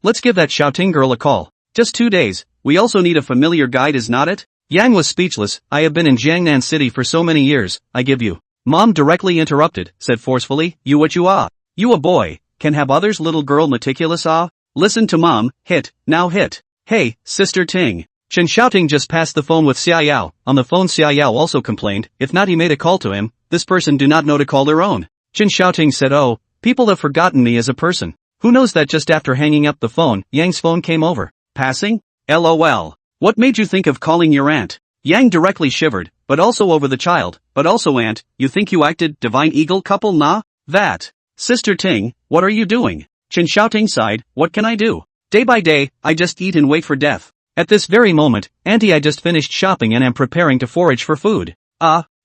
let's give that shouting girl a call. Just 2 days, we also need a familiar guide is not it? Yang was speechless, I have been in Jiangnan City for so many years, I give you. Mom directly interrupted, said forcefully, you what you are. You a boy, can have others little girl meticulous ah? Listen to mom, hit, now hit. Hey, sister Ting. Chen Xiaoting just passed the phone with Xia Yao. On the phone Xia Yao also complained, if not he made a call to him, this person do not know to call their own. Chen Xiaoting said oh, people have forgotten me as a person. Who knows that just after hanging up the phone, Yang's phone came over. Passing? LOL. What made you think of calling your aunt? Yang directly shivered, but also over the child, but also aunt, you think you acted divine eagle couple nah? That. Sister Ting, what are you doing? Chen Xiaoting sighed, what can I do? Day by day, I just eat and wait for death. At this very moment, auntie I just finished shopping and am preparing to forage for food.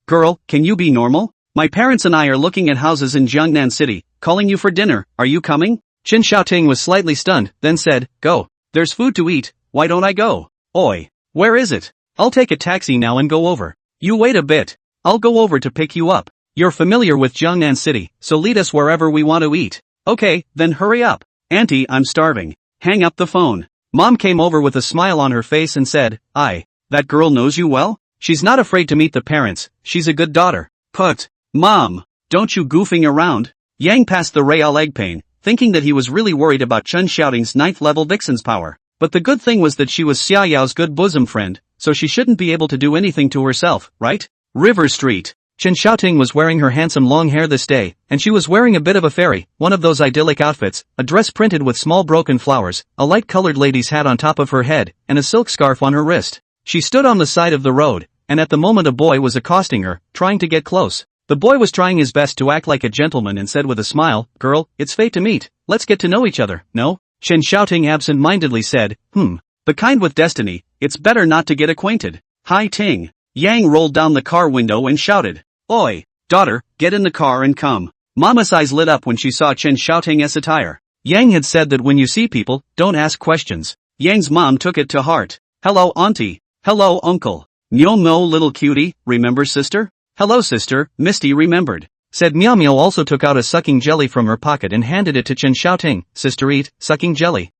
Girl, can you be normal? My parents and I are looking at houses in Jiangnan City, calling you for dinner, are you coming? Chen Xiaoting was slightly stunned, then said, go. There's food to eat, why don't I go? Oi. Where is it? I'll take a taxi now and go over. You wait a bit. I'll go over to pick you up. You're familiar with Jiangnan City, so lead us wherever we want to eat. Okay, then hurry up. Auntie, I'm starving. Hang up the phone. Mom came over with a smile on her face and said, that girl knows you well? She's not afraid to meet the parents, she's a good daughter. Put. Mom, don't you goofing around? Yang passed the Real egg pain, thinking that he was really worried about Chen Xiaoting's 9th level Vixen's power. But the good thing was that she was Xia Yao's good bosom friend, so she shouldn't be able to do anything to herself, right? River Street. Chen Xiaoting was wearing her handsome long hair this day, and she was wearing a bit of a fairy, one of those idyllic outfits, a dress printed with small broken flowers, a light-colored lady's hat on top of her head, and a silk scarf on her wrist. She stood on the side of the road, and at the moment a boy was accosting her, trying to get close. The boy was trying his best to act like a gentleman and said with a smile, girl, it's fate to meet, let's get to know each other, no? Chen Xiaoting absent-mindedly said, the kind with destiny, it's better not to get acquainted. Hi Ting. Yang rolled down the car window and shouted, oi, daughter, get in the car and come. Mama's eyes lit up when she saw Chen Xiaoting's attire. Yang had said that when you see people, don't ask questions. Yang's mom took it to heart. Hello auntie. Hello uncle. Meow meow little cutie, remember sister? Hello sister, Misty remembered. Said Meow Meow also took out a sucking jelly from her pocket and handed it to Chen Xiaoting. Sister eat, sucking jelly.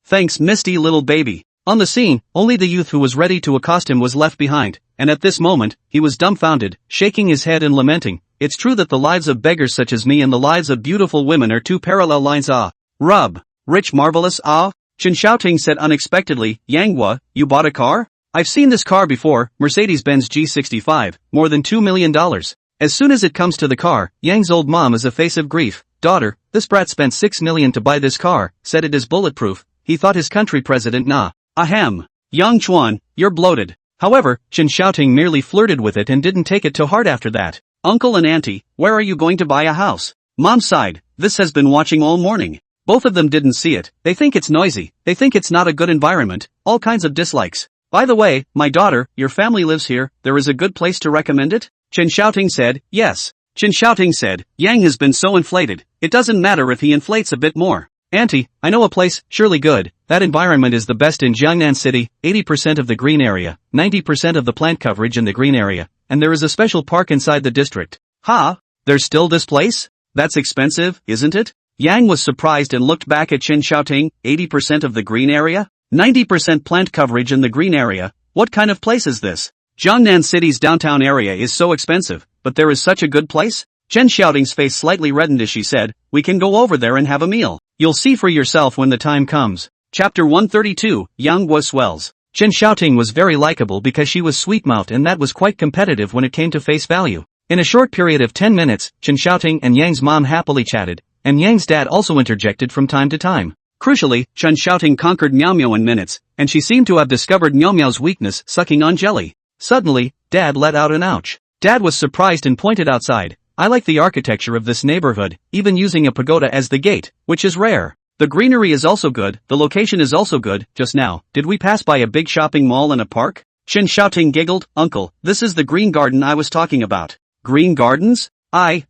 Thanks Misty little baby. On the scene, only the youth who was ready to accost him was left behind, and at this moment, he was dumbfounded, shaking his head and lamenting. It's true that the lives of beggars such as me and the lives of beautiful women are two parallel lines. Rub. Rich marvelous. Chen Xiaoting said unexpectedly. Yanghua, you bought a car? I've seen this car before, Mercedes-Benz G65, more than $2 million. As soon as it comes to the car, Yang's old mom is a face of grief. Daughter, this brat spent $6 million to buy this car, said it is bulletproof. He thought his country president Ahem. Yang Chuan, you're bloated. However, Chen Xiaoting merely flirted with it and didn't take it to heart after that. Uncle and auntie, where are you going to buy a house? Mom sighed. This has been watching all morning. Both of them didn't see it. They think it's noisy. They think it's not a good environment. All kinds of dislikes. By the way, my daughter, your family lives here. There is a good place to recommend it? Chen Xiaoting said, yes. Chen Xiaoting said, Yang has been so inflated. It doesn't matter if he inflates a bit more. Auntie, I know a place, surely good. That environment is the best in Jiangnan City, 80% of the green area, 90% of the plant coverage in the green area, and there is a special park inside the district. There's still this place? That's expensive, isn't it? Yang was surprised and looked back at Chen Xiaoting. 80% of the green area? 90% plant coverage in the green area? What kind of place is this? Jiangnan City's downtown area is so expensive, but there is such a good place? Chen Xiaoting's face slightly reddened as she said, we can go over there and have a meal. You'll see for yourself when the time comes. Chapter 132, Yanghua swells. Chen Xiaoting was very likable because she was sweet-mouthed and that was quite competitive when it came to face value. In a short period of 10 minutes, Chen Xiaoting and Yang's mom happily chatted, and Yang's dad also interjected from time to time. Crucially, Chen Xiaoting conquered Miao Miao in minutes, and she seemed to have discovered Miao Miao's weakness, sucking on jelly. Suddenly, Dad let out an ouch. Dad was surprised and pointed outside. I like the architecture of this neighborhood, even using a pagoda as the gate, which is rare. The greenery is also good, the location is also good. Just now, did we pass by a big shopping mall and a park? Chen Xiaoting giggled. Uncle, this is the green garden I was talking about. Green gardens?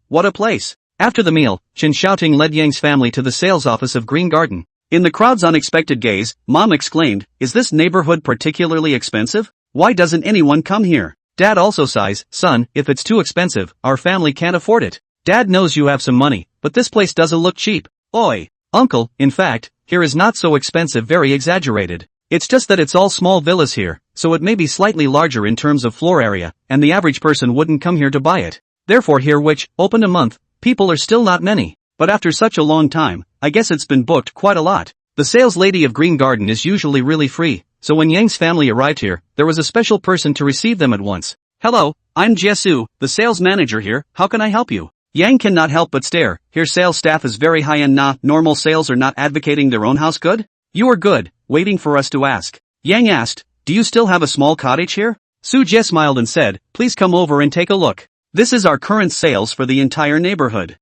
What a place. After the meal, Chen Xiaoting led Yang's family to the sales office of Green Garden. In the crowd's unexpected gaze, Mom exclaimed, is this neighborhood particularly expensive? Why doesn't anyone come here? Dad also sighs, son, if it's too expensive, our family can't afford it. Dad knows you have some money, but this place doesn't look cheap. Oi. Uncle, in fact, here is not so expensive, very exaggerated. It's just that it's all small villas here, so it may be slightly larger in terms of floor area, and the average person wouldn't come here to buy it. Therefore here which, opened a month, people are still not many. But after such a long time, I guess it's been booked quite a lot. The sales lady of Green Garden is usually really free. So when Yang's family arrived here, there was a special person to receive them at once. Hello, I'm Jiesu, the sales manager here, how can I help you? Yang cannot help but stare. Here sales staff is very high-end. Normal sales are not advocating their own house good? You are good, waiting for us to ask. Yang asked, do you still have a small cottage here? Su Jie smiled and said, please come over and take a look. This is our current sales for the entire neighborhood.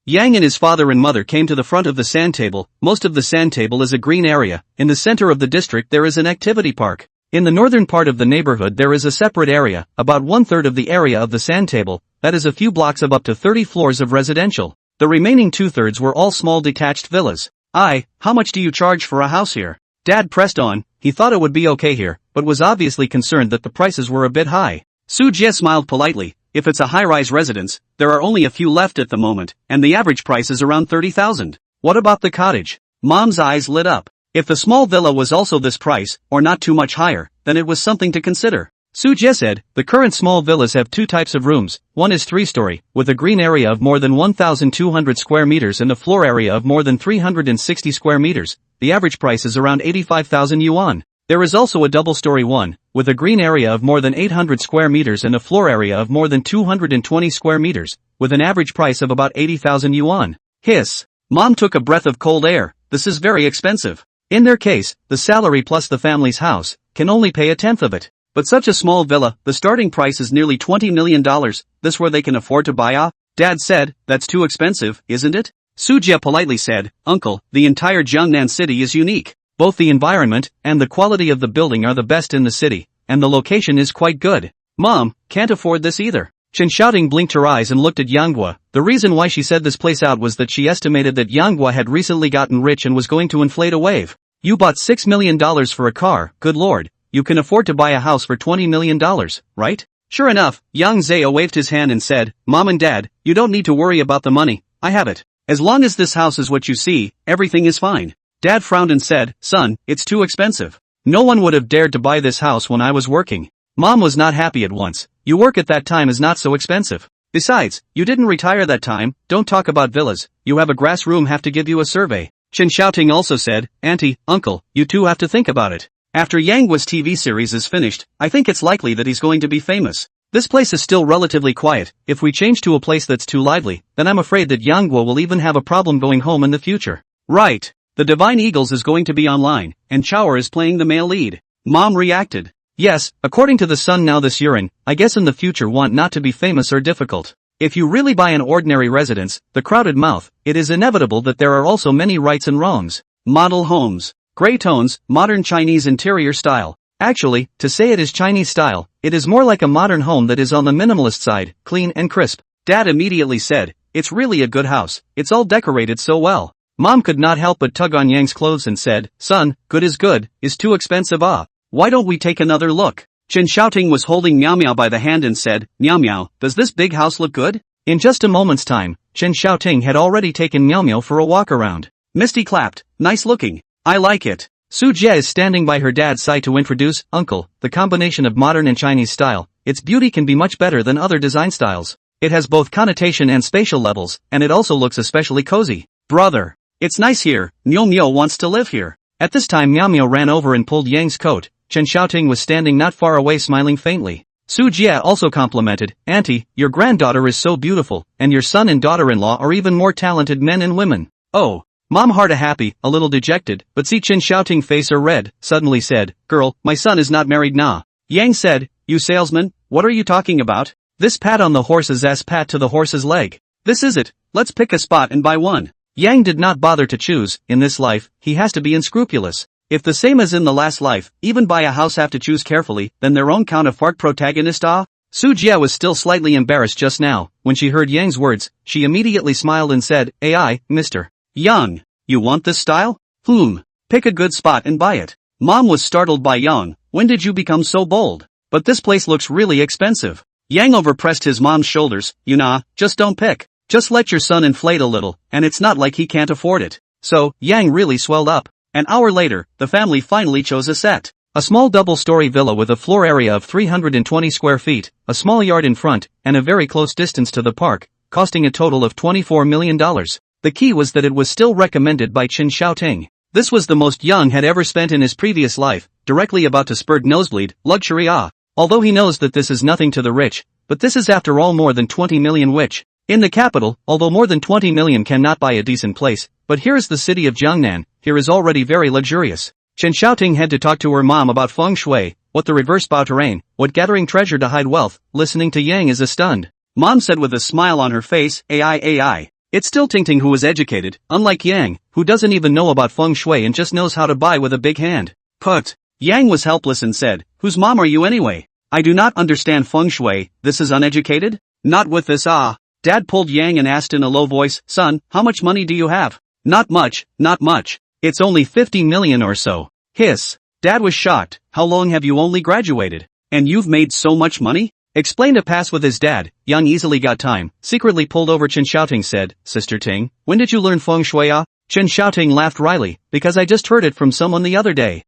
Yang and his father and mother came to the front of the sand table. Most of the sand table is a green area. In the center of the district there is an activity park. In the northern part of the neighborhood there is a separate area, about 1/3 of the area of the sand table, that is a few blocks of up to 30 floors of residential. The remaining 2/3 were all small detached villas. How much do you charge for a house here? Dad pressed on. He thought it would be okay here, but was obviously concerned that the prices were a bit high. Su Jie smiled politely. If it's a high-rise residence, there are only a few left at the moment, and the average price is around 30,000. What about the cottage? Mom's eyes lit up. If the small villa was also this price, or not too much higher, then it was something to consider. Su Jie said, the current small villas have two types of rooms. One is 3-story, with a green area of more than 1,200 square meters and a floor area of more than 360 square meters. The average price is around 85,000 yuan. There is also a double-story one, with a green area of more than 800 square meters and a floor area of more than 220 square meters, with an average price of about 80,000 yuan. Hiss. Mom took a breath of cold air. This is very expensive. In their case, the salary plus the family's house can only pay a tenth of it. But such a small villa, the starting price is nearly $20 million. This where they can afford to buy? Dad said, that's too expensive, isn't it? Su Jie politely said, Uncle, the entire Jiangnan city is unique. Both the environment and the quality of the building are the best in the city, and the location is quite good. Mom, can't afford this either. Chen Xiaoting blinked her eyes and looked at Yanghua. The reason why she said this place out was that she estimated that Yanghua had recently gotten rich and was going to inflate a wave. You bought $6 million for a car, good lord. You can afford to buy a house for $20 million, right? Sure enough, Yang Zhao waved his hand and said, Mom and Dad, you don't need to worry about the money, I have it. As long as this house is what you see, everything is fine. Dad frowned and said, son, it's too expensive. No one would have dared to buy this house when I was working. Mom was not happy at once. You work at that time is not so expensive. Besides, you didn't retire that time, don't talk about villas, you have a grass room have to give you a survey. Chen Xiaoting also said, Auntie, Uncle, you two have to think about it. After Yang Guo's TV series is finished, I think it's likely that he's going to be famous. This place is still relatively quiet. If we change to a place that's too lively, then I'm afraid that Yang Guo will even have a problem going home in the future. Right. The Divine Eagles is going to be online, and Chauer is playing the male lead. Mom reacted. Yes, according to the sun now this urine, I guess in the future want not to be famous or difficult. If you really buy an ordinary residence, the crowded mouth, it is inevitable that there are also many rights and wrongs. Model homes. Gray tones, modern Chinese interior style. Actually, to say it is Chinese style, it is more like a modern home that is on the minimalist side, clean and crisp. Dad immediately said, it's really a good house, it's all decorated so well. Mom could not help but tug on Yang's clothes and said, son, good, is too expensive Why don't we take another look? Chen Xiaoting was holding Miao Miao by the hand and said, Miao Miao, does this big house look good? In just a moment's time, Chen Xiaoting had already taken Miao Miao for a walk around. Misty clapped, nice looking. I like it. Su Jie is standing by her dad's side to introduce, Uncle, the combination of modern and Chinese style, its beauty can be much better than other design styles. It has both connotation and spatial levels, and it also looks especially cozy. Brother. It's nice here, Miao Miao wants to live here. At this time Miao Miao ran over and pulled Yang's coat. Chen Xiaoting was standing not far away smiling faintly. Su Jie also complimented, Auntie, your granddaughter is so beautiful, and your son and daughter-in-law are even more talented men and women. Oh. Mom hearta happy, a little dejected, but see Chen Xiaoting face are red, suddenly said, Girl, my son is not married nah. Yang said, You salesman, what are you talking about? This pat on the horse's ass pat to the horse's leg. This is it, let's pick a spot and buy one. Yang did not bother to choose, in this life, he has to be unscrupulous. If the same as in the last life, even buy a house have to choose carefully, then their own counterpart protagonist Su Jie was still slightly embarrassed just now, when she heard Yang's words, she immediately smiled and said, AI, Mr. Yang, you want this style? Pick a good spot and buy it. Mom was startled by Yang, when did you become so bold? But this place looks really expensive. Yang overpressed his mom's shoulders, just don't pick. Just let your son inflate a little, and it's not like he can't afford it. So, Yang really swelled up. An hour later, the family finally chose a set. A small double-story villa with a floor area of 320 square feet, a small yard in front, and a very close distance to the park, costing a total of $24 million. The key was that it was still recommended by Chen Xiaoting. This was the most Yang had ever spent in his previous life, directly about to spurt nosebleed, luxury Although he knows that this is nothing to the rich, but this is after all more than 20 million which. In the capital, although more than 20 million cannot buy a decent place, but here is the city of Jiangnan, here is already very luxurious. Chen Xiaoting had to talk to her mom about feng shui, what the reverse bow terrain, what gathering treasure to hide wealth, listening to Yang is a stunned. Mom said with a smile on her face, AI. It's still Tingting who is educated, unlike Yang, who doesn't even know about feng shui and just knows how to buy with a big hand. Put. Yang was helpless and said, Whose mom are you anyway? I do not understand feng shui, this is uneducated? Not with this Dad pulled Yang and asked in a low voice, Son, how much money do you have? Not much. It's only 50 million or so. Hiss. Dad was shocked, how long have you only graduated? And you've made so much money? Explained a pass with his dad, Yang easily got time, secretly pulled over Chen Xiaoting said, Sister Ting, when did you learn feng shui Chen Xiaoting laughed wryly, because I just heard it from someone the other day.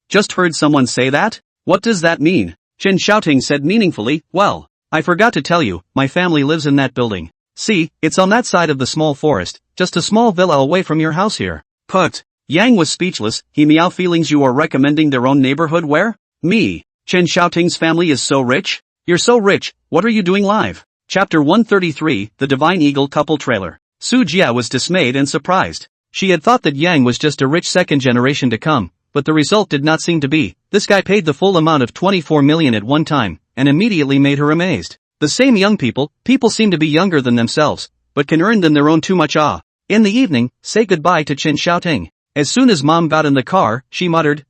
Just heard someone say that? What does that mean? Chen Xiaoting said meaningfully, well, I forgot to tell you, my family lives in that building. See, it's on that side of the small forest, just a small villa away from your house here. Put. Yang was speechless, he meow feelings you are recommending their own neighborhood where? Me. Chen Xiaoting's family is so rich? You're so rich, what are you doing live? Chapter 133, The Divine Eagle Couple Trailer. Su Jie was dismayed and surprised. She had thought that Yang was just a rich second generation to come, but the result did not seem to be. This guy paid the full amount of 24 million at one time, and immediately made her amazed. The same young people seem to be younger than themselves, but can earn them their own too much In the evening, say goodbye to Chen Xiaoting. As soon as Mom got in the car, she muttered,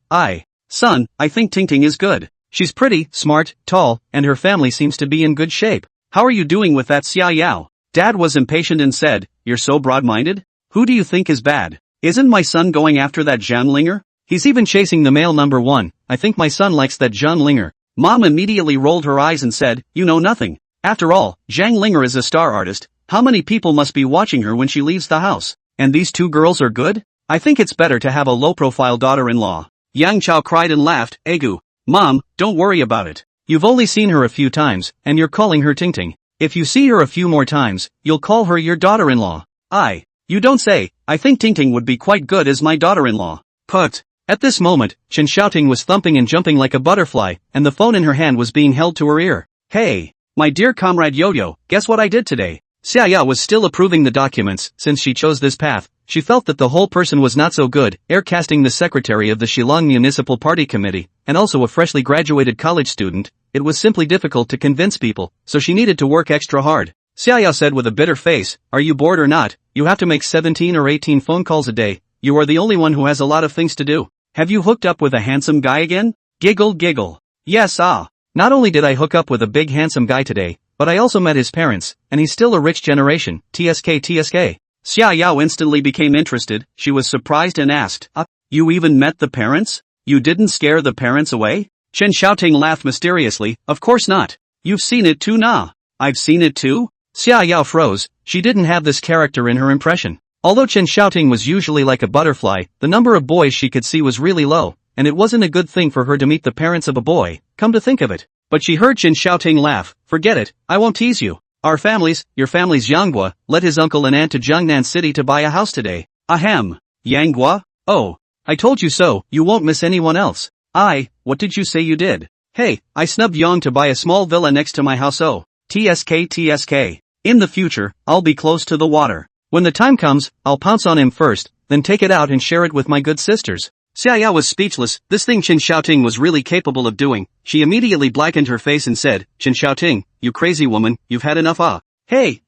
Son, I think Tingting is good. She's pretty, smart, tall, and her family seems to be in good shape. How are you doing with that Xia Yao? Dad was impatient and said, You're so broad-minded? Who do you think is bad? Isn't my son going after that Zhang Linger? He's even chasing the male number one. I think my son likes that Zhang Linger. Mom immediately rolled her eyes and said, You know nothing. After all, Zhang Linger is a star artist. How many people must be watching her when she leaves the house? And these two girls are good? I think it's better to have a low-profile daughter-in-law. Yang Chao cried and laughed. Egu. Mom, don't worry about it. You've only seen her a few times, and you're calling her Ting Ting. If you see her a few more times, you'll call her your daughter-in-law. You don't say. I think Ting Ting would be quite good as my daughter-in-law. Put. At this moment, Chen Xiaoting was thumping and jumping like a butterfly, and the phone in her hand was being held to her ear. Hey, my dear comrade Yo-Yo, guess what I did today? Xia Ya was still approving the documents. Since she chose this path, she felt that the whole person was not so good, casting the secretary of the Shillong Municipal Party Committee, and also a freshly graduated college student. It was simply difficult to convince people, so she needed to work extra hard. Xia Ya said with a bitter face, are you bored or not? You have to make 17 or 18 phone calls a day. You are the only one who has a lot of things to do. Have you hooked up with a handsome guy again? Giggle giggle. Yes, Not only did I hook up with a big handsome guy today, but I also met his parents, and he's still a rich generation. TSK. Xia Yao instantly became interested. She was surprised and asked, you even met the parents? You didn't scare the parents away? Chen Xiaoting laughed mysteriously. Of course not. You've seen it too, nah. I've seen it too? Xia Yao froze. She didn't have this character in her impression. Although Chen Xiaoting was usually like a butterfly, the number of boys she could see was really low, and it wasn't a good thing for her to meet the parents of a boy, come to think of it. But she heard Chen Xiaoting laugh. Forget it, I won't tease you. Your family's Yanghua, led his uncle and aunt to Jiangnan City to buy a house today. Ahem. Yanghua? Oh. I told you so, you won't miss anyone else. What did you say you did? Hey, I snubbed Yang to buy a small villa next to my house. TSK. In the future, I'll be close to the water. When the time comes, I'll pounce on him first, then take it out and share it with my good sisters. Xia Ya was speechless. This thing Chen Xiaoting was really capable of doing. She immediately blackened her face and said, Chen Xiaoting, you crazy woman, you've had enough. Hey,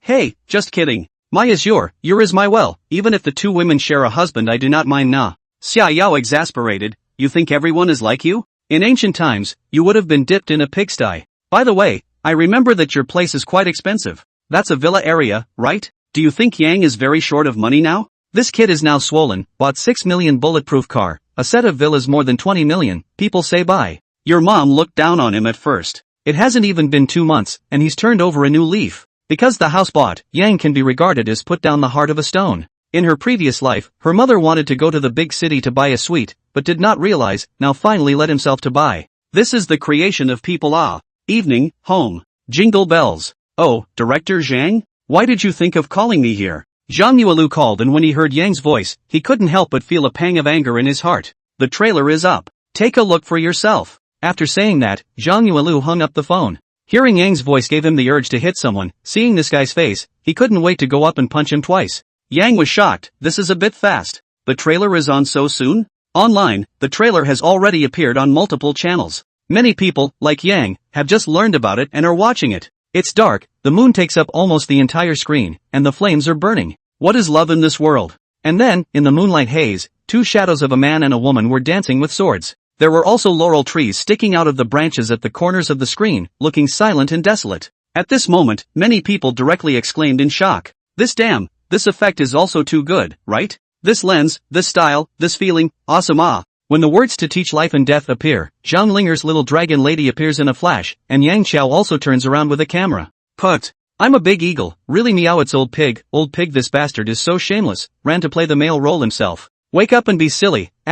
just kidding. My is your is my well. Even if the two women share a husband, I do not mind. Nah. Xia Yao exasperated. You think everyone is like you? In ancient times, you would have been dipped in a pigsty. By the way, I remember that your place is quite expensive. That's a villa area, right? Do you think Yang is very short of money now? This kid is now swollen, bought 6 million bulletproof car, a set of villas more than 20 million, people say bye. Your mom looked down on him at first. It hasn't even been 2 months, and he's turned over a new leaf. Because the house bought, Yang can be regarded as put down the heart of a stone. In her previous life, her mother wanted to go to the big city to buy a suite, but did not realize, now finally let himself to buy. This is the creation of people. Evening, home. Jingle bells. Oh, Director Zhang? Why did you think of calling me here? Zhang Yuelu called, and when he heard Yang's voice, he couldn't help but feel a pang of anger in his heart. The trailer is up. Take a look for yourself. After saying that, Zhang Yuelu hung up the phone. Hearing Yang's voice gave him the urge to hit someone. Seeing this guy's face, he couldn't wait to go up and punch him twice. Yang was shocked. This is a bit fast. The trailer is on so soon? Online, the trailer has already appeared on multiple channels. Many people, like Yang, have just learned about it and are watching it. It's dark, the moon takes up almost the entire screen, and the flames are burning. What is love in this world? And then, in the moonlight haze, two shadows of a man and a woman were dancing with swords. There were also laurel trees sticking out of the branches at the corners of the screen, looking silent and desolate. At this moment, many people directly exclaimed in shock. This effect is also too good, right? This lens, this style, this feeling, awesome. When the words to teach life and death appear, Zhang Linger's little dragon lady appears in a flash, and Yang Qiao also turns around with a camera. I'm a big eagle, really meow it's old pig, this bastard is so shameless, ran to play the male role himself. Wake up and be silly, *******.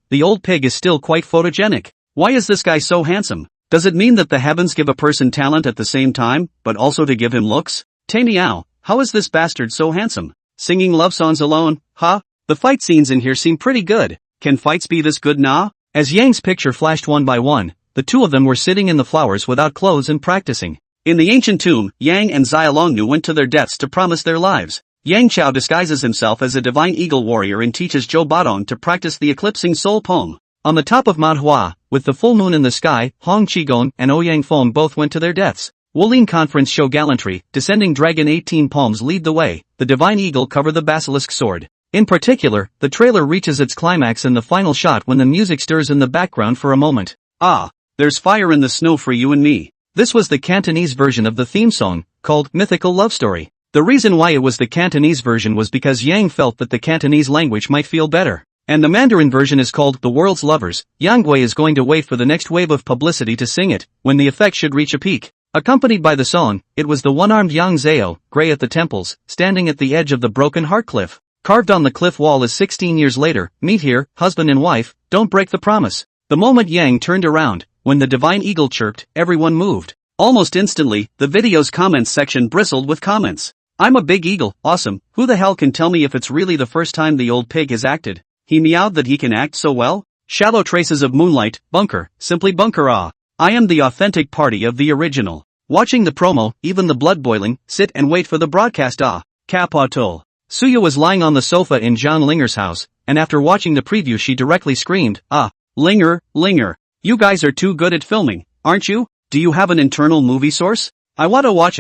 The old pig is still quite photogenic. Why is this guy so handsome? Does it mean that the heavens give a person talent at the same time, but also to give him looks? Meow, how is this bastard so handsome? Singing love songs alone, The fight scenes in here seem pretty good. Can fights be this good nah? As Yang's picture flashed one by one, the two of them were sitting in the flowers without clothes and practicing. In the ancient tomb, Yang and Xiaolongnu went to their deaths to promise their lives. Yang Qiao disguises himself as a divine eagle warrior and teaches Zhou Badong to practice the eclipsing soul poem. On the top of Mount Hua, with the full moon in the sky, Hong Qigong and Ouyang Feng both went to their deaths. Wolin conference show gallantry, descending dragon 18 palms lead the way, the divine eagle cover the basilisk sword. In particular, the trailer reaches its climax in the final shot when the music stirs in the background for a moment. There's fire in the snow for you and me. This was the Cantonese version of the theme song, called Mythical Love Story. The reason why it was the Cantonese version was because Yang felt that the Cantonese language might feel better. And the Mandarin version is called The World's Lovers. Yang Gui is going to wait for the next wave of publicity to sing it, when the effect should reach a peak. Accompanied by the song, it was the one-armed Yang Zhao, gray at the temples, standing at the edge of the broken heart cliff. Carved on the cliff wall is 16 years later, meet here, husband and wife, don't break the promise. The moment Yang turned around, when the divine eagle chirped, everyone moved. Almost instantly, the video's comments section bristled with comments. I'm a big eagle, awesome, who the hell can tell me if it's really the first time the old pig has acted? He meowed that he can act so well? Shallow traces of moonlight, bunker, simply bunker ah. I am the authentic party of the original. Watching the promo, even the blood boiling, sit and wait for the broadcast ah. Capotal. Suya was lying on the sofa in Zhang Linger's house, and after watching the preview she directly screamed, ah, Linger, you guys are too good at filming, aren't you? Do you have an internal movie source? I want to watch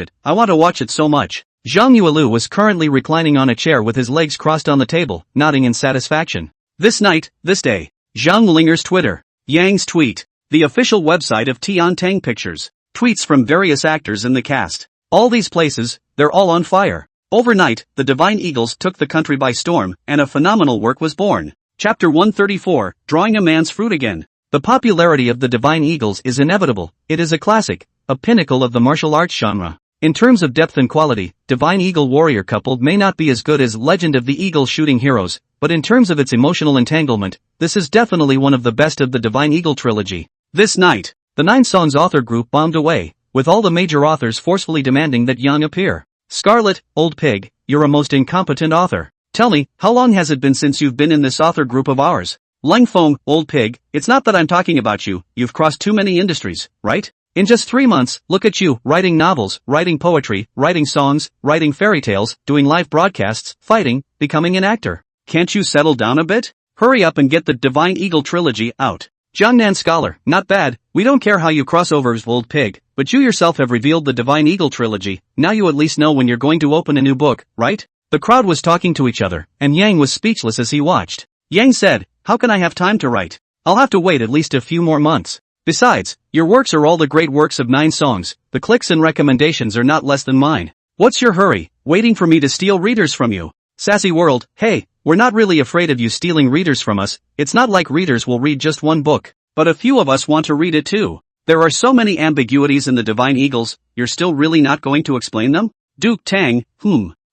it so much. Zhang Yuelu was currently reclining on a chair with his legs crossed on the table, nodding in satisfaction. This night, this day. Zhang Linger's Twitter. Yang's tweet. The official website of Tian Tang Pictures. Tweets from various actors in the cast. All these places, they're all on fire. Overnight, the Divine Eagles took the country by storm, and a phenomenal work was born. Chapter 134, Drawing a Man's Fruit Again. The popularity of the Divine Eagles is inevitable. It is a classic, a pinnacle of the martial arts genre. In terms of depth and quality, Divine Eagle Warrior Coupled may not be as good as Legend of the Eagle Shooting Heroes, but in terms of its emotional entanglement, this is definitely one of the best of the Divine Eagle trilogy. This night, the 9 songs author group bombed away, with all the major authors forcefully demanding that Yang appear. Scarlet, old pig, you're a most incompetent author. Tell me, how long has it been since you've been in this author group of ours? Leng Feng, old pig, it's not that I'm talking about you, you've crossed too many industries, right? In just 3 months, look at you, writing novels, writing poetry, writing songs, writing fairy tales, doing live broadcasts, fighting, becoming an actor. Can't you settle down a bit? Hurry up and get the Divine Eagle trilogy out. Jiangnan Scholar, not bad, we don't care how you crossovers, old pig, but you yourself have revealed the Divine Eagle trilogy, now you at least know when you're going to open a new book, right? The crowd was talking to each other, and Yang was speechless as he watched. Yang said, how can I have time to write? I'll have to wait at least a few more months. Besides, your works are all the great works of 9 songs, the clicks and recommendations are not less than mine. What's your hurry, waiting for me to steal readers from you? Sassy World, hey, we're not really afraid of you stealing readers from us, it's not like readers will read just one book, but a few of us want to read it too. There are so many ambiguities in the Divine Eagles, you're still really not going to explain them? Duke Tang,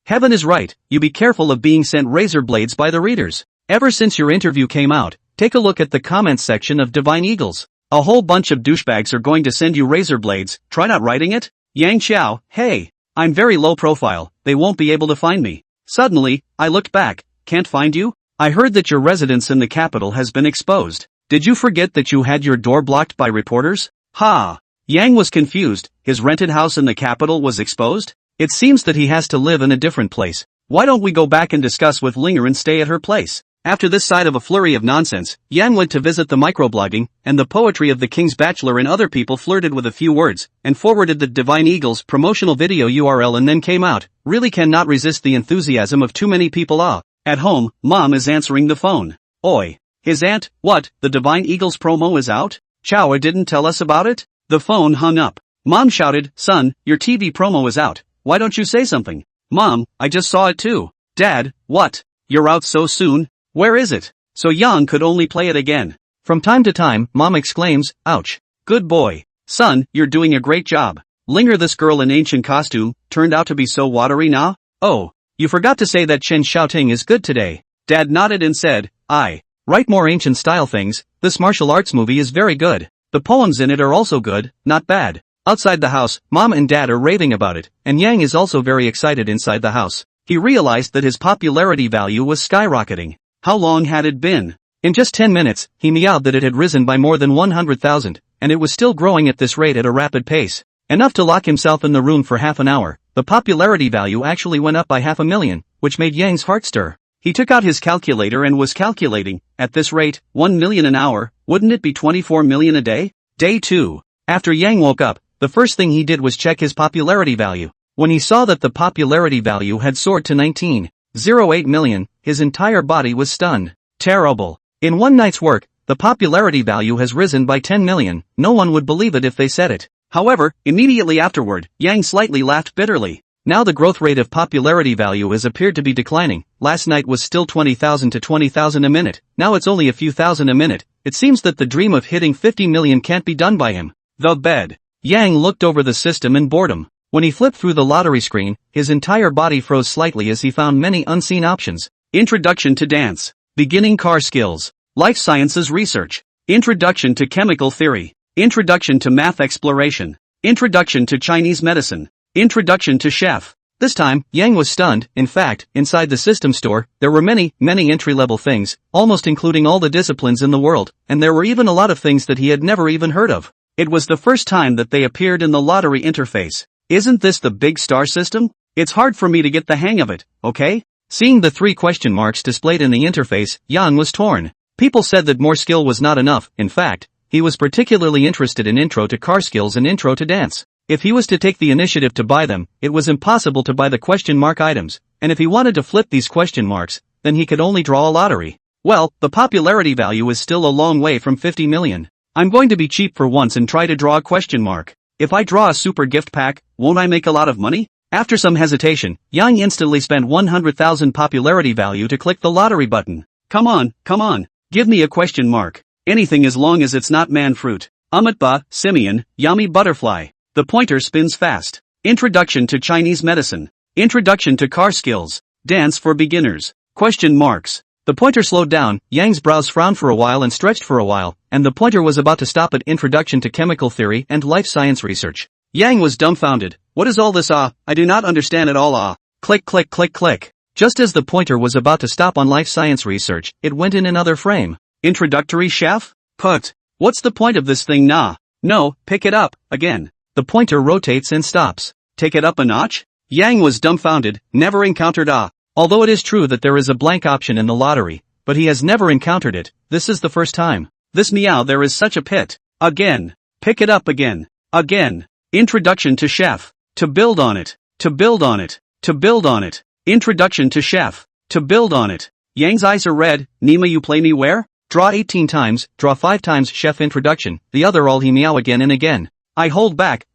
Heaven is right, you be careful of being sent razor blades by the readers. Ever since your interview came out, take a look at the comments section of Divine Eagles. A whole bunch of douchebags are going to send you razor blades, try not writing it? Yang Xiao, hey, I'm very low profile, they won't be able to find me. Suddenly, I looked back, can't find you? I heard that your residence in the capital has been exposed. Did you forget that you had your door blocked by reporters? Ha! Yang was confused, his rented house in the capital was exposed? It seems that he has to live in a different place. Why don't we go back and discuss with Linger and stay at her place? After this side of a flurry of nonsense, Yang went to visit the microblogging, and the poetry of the King's Bachelor and other people flirted with a few words, and forwarded the Divine Eagles promotional video URL and then came out. Really cannot resist the enthusiasm of too many people. At home, Mom is answering the phone. Oi. His aunt, what, the Divine Eagles promo is out? Chowa didn't tell us about it? The phone hung up. Mom shouted, son, your TV promo is out, why don't you say something? Mom, I just saw it too. Dad, what? You're out so soon? Where is it? So Yang could only play it again. From time to time, Mom exclaims, ouch. Good boy. Son, you're doing a great job. Linger, this girl in ancient costume, turned out to be so watery now? Oh, you forgot to say that Chen Xiaoting is good today. Dad nodded and said, I write more ancient style things, this martial arts movie is very good. The poems in it are also good, not bad. Outside the house, Mom and Dad are raving about it, and Yang is also very excited inside the house. He realized that his popularity value was skyrocketing. How long had it been? In just 10 minutes, he meowed that it had risen by more than 100,000, and it was still growing at this rate at a rapid pace. Enough to lock himself in the room for half an hour. The popularity value actually went up by 500,000, which made Yang's heart stir. He took out his calculator and was calculating, at this rate, 1 million an hour, wouldn't it be 24 million a day? Day 2. After Yang woke up, the first thing he did was check his popularity value. When he saw that the popularity value had soared to 19.08 million, his entire body was stunned. Terrible. In one night's work, the popularity value has risen by 10 million, no one would believe it if they said it. However, immediately afterward, Yang slightly laughed bitterly. Now the growth rate of popularity value has appeared to be declining. Last night was still 20,000 to 20,000 a minute, now it's only a few thousand a minute. It seems that the dream of hitting 50 million can't be done by him. The bed. Yang looked over the system in boredom. When he flipped through the lottery screen, his entire body froze slightly as he found many unseen options. Introduction to dance. Beginning car skills. Life sciences research. Introduction to chemical theory. Introduction to math exploration. Introduction to Chinese medicine. Introduction to chef. This time, Yang was stunned. In fact, inside the system store, there were many entry-level things, almost including all the disciplines in the world, and there were even a lot of things that he had never even heard of. It was the first time that they appeared in the lottery interface. Isn't this the big star system? It's hard for me to get the hang of it, okay? Seeing the 3 question marks displayed in the interface, Yang was torn. People said that more skill was not enough. In fact, he was particularly interested in intro to car skills and intro to dance. If he was to take the initiative to buy them, it was impossible to buy the question mark items, and if he wanted to flip these question marks, then he could only draw a lottery. Well, the popularity value is still a long way from 50 million. I'm going to be cheap for once and try to draw a question mark. If I draw a super gift pack, won't I make a lot of money? After some hesitation, Yang instantly spent 100,000 popularity value to click the lottery button. Come on, give me a question mark. Anything as long as it's not man fruit. Amitba, simian, yummy butterfly. The pointer spins fast. Introduction to Chinese medicine. Introduction to car skills. Dance for beginners. Question marks. The pointer slowed down. Yang's brows frowned for a while and stretched for a while, and the pointer was about to stop at Introduction to chemical theory and life science research. Yang was dumbfounded. What is all this I do not understand at all Click click click click. Just as the pointer was about to stop on life science research, it went in another frame. Introductory chef? Put. What's the point of this thing No, pick it up, again. The pointer rotates and stops. Take it up a notch? Yang was dumbfounded, never encountered Although it is true that there is a blank option in the lottery, but he has never encountered it. This is the first time. This meow, there is such a pit. Again. Pick it up again. Again. Introduction to chef. To build on it. To build on it. To build on it. Introduction to chef. To build on it. Yang's eyes are red. Nima, you play me where? Draw 18 times, draw 5 times chef introduction, the other all he meow again and again. I hold back.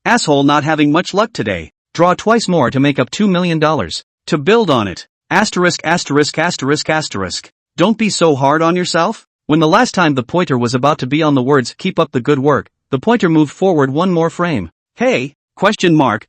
Asshole not having much luck today. Draw twice more to make up $2 million. To build on it. Asterisk. Don't be so hard on yourself. When the last time the pointer was about to be on the words keep up the good work, the pointer moved forward one more frame. Hey, question mark,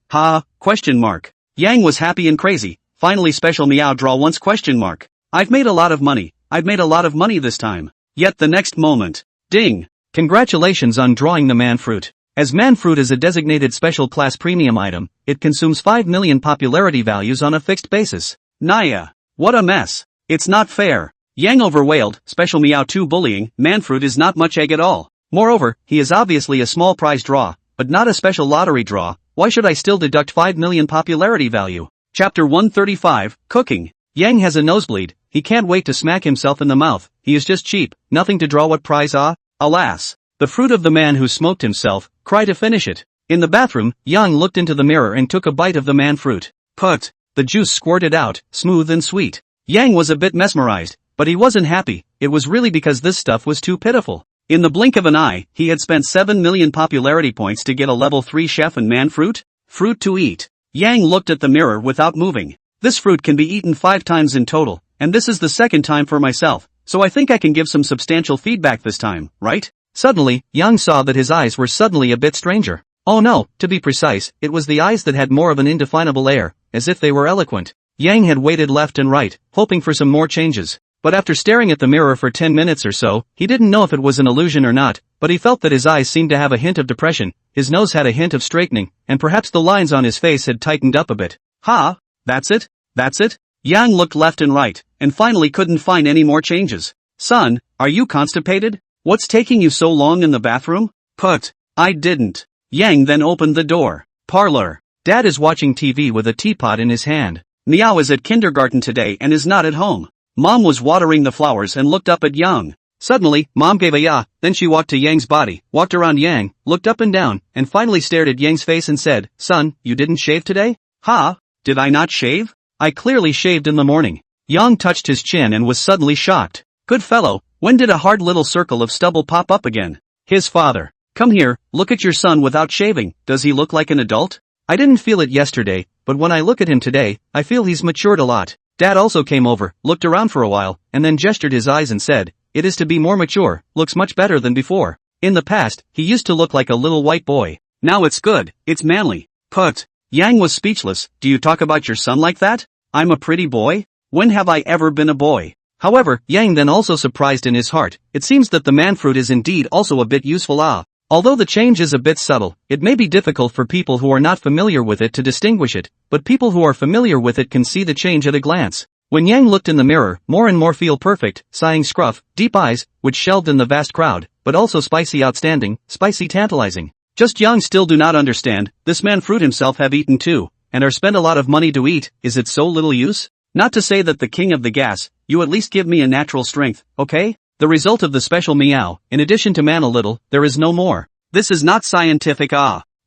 question mark. Yang was happy and crazy. Finally special meow draw once question mark. I've made a lot of money this time. Yet the next moment. Ding. Congratulations on drawing the man fruit. As man fruit is a designated special class premium item, it consumes 5 million popularity values on a fixed basis. Naya. What a mess. It's not fair. Yang overwailed, special meow 2 bullying, man fruit is not much egg at all. Moreover, he is obviously a small prize draw, but not a special lottery draw. Why should I still deduct 5 million popularity value? Chapter 135, Cooking. Yang has a nosebleed. He can't wait to smack himself in the mouth. He is just cheap, nothing to draw what prize Alas. The fruit of the man who smoked himself, cry to finish it. In the bathroom, Yang looked into the mirror and took a bite of the man fruit. Put. The juice squirted out, smooth and sweet. Yang was a bit mesmerized, but he wasn't happy. It was really because this stuff was too pitiful. In the blink of an eye, he had spent 7 million popularity points to get a level 3 chef and man fruit? Fruit to eat. Yang looked at the mirror without moving. This fruit can be eaten 5 times in total, and this is the second time for myself, so I think I can give some substantial feedback this time, right? Suddenly, Yang saw that his eyes were suddenly a bit stranger. Oh no, to be precise, it was the eyes that had more of an indefinable air, as if they were eloquent. Yang had waited left and right, hoping for some more changes. But after staring at the mirror for 10 minutes or so, he didn't know if it was an illusion or not, but he felt that his eyes seemed to have a hint of depression, his nose had a hint of straightening, and perhaps the lines on his face had tightened up a bit. That's it? Yang looked left and right, and finally couldn't find any more changes. Son, are you constipated? What's taking you so long in the bathroom? Put. I didn't. Yang then opened the door. Parlor. Dad is watching TV with a teapot in his hand. Meow is at kindergarten today and is not at home. Mom was watering the flowers and looked up at Yang. Suddenly, Mom gave a yah, then she walked to Yang's body, walked around Yang, looked up and down, and finally stared at Yang's face and said, Son, you didn't shave today? Did I not shave? I clearly shaved in the morning. Yang touched his chin and was suddenly shocked. Good fellow, when did a hard little circle of stubble pop up again? His father. Come here, look at your son without shaving, does he look like an adult? I didn't feel it yesterday, but when I look at him today, I feel he's matured a lot. Dad also came over, looked around for a while, and then gestured his eyes and said, it is to be more mature, looks much better than before. In the past, he used to look like a little white boy. Now it's good, it's manly. Put. Yang was speechless. Do you talk about your son like that? I'm a pretty boy? When have I ever been a boy? However, Yang then also surprised in his heart, it seems that the man fruit is indeed also a bit useful. Although the change is a bit subtle, it may be difficult for people who are not familiar with it to distinguish it, but people who are familiar with it can see the change at a glance. When Yang looked in the mirror, more and more feel perfect, sighing scruff, deep eyes, which shelved in the vast crowd, but also spicy outstanding, spicy tantalizing. Just Yang still do not understand, this man fruit himself have eaten too, and are spent a lot of money to eat, is it so little use? Not to say that the king of the gas, you at least give me a natural strength, okay? The result of the special meow, in addition to man a little, there is no more. This is not scientific.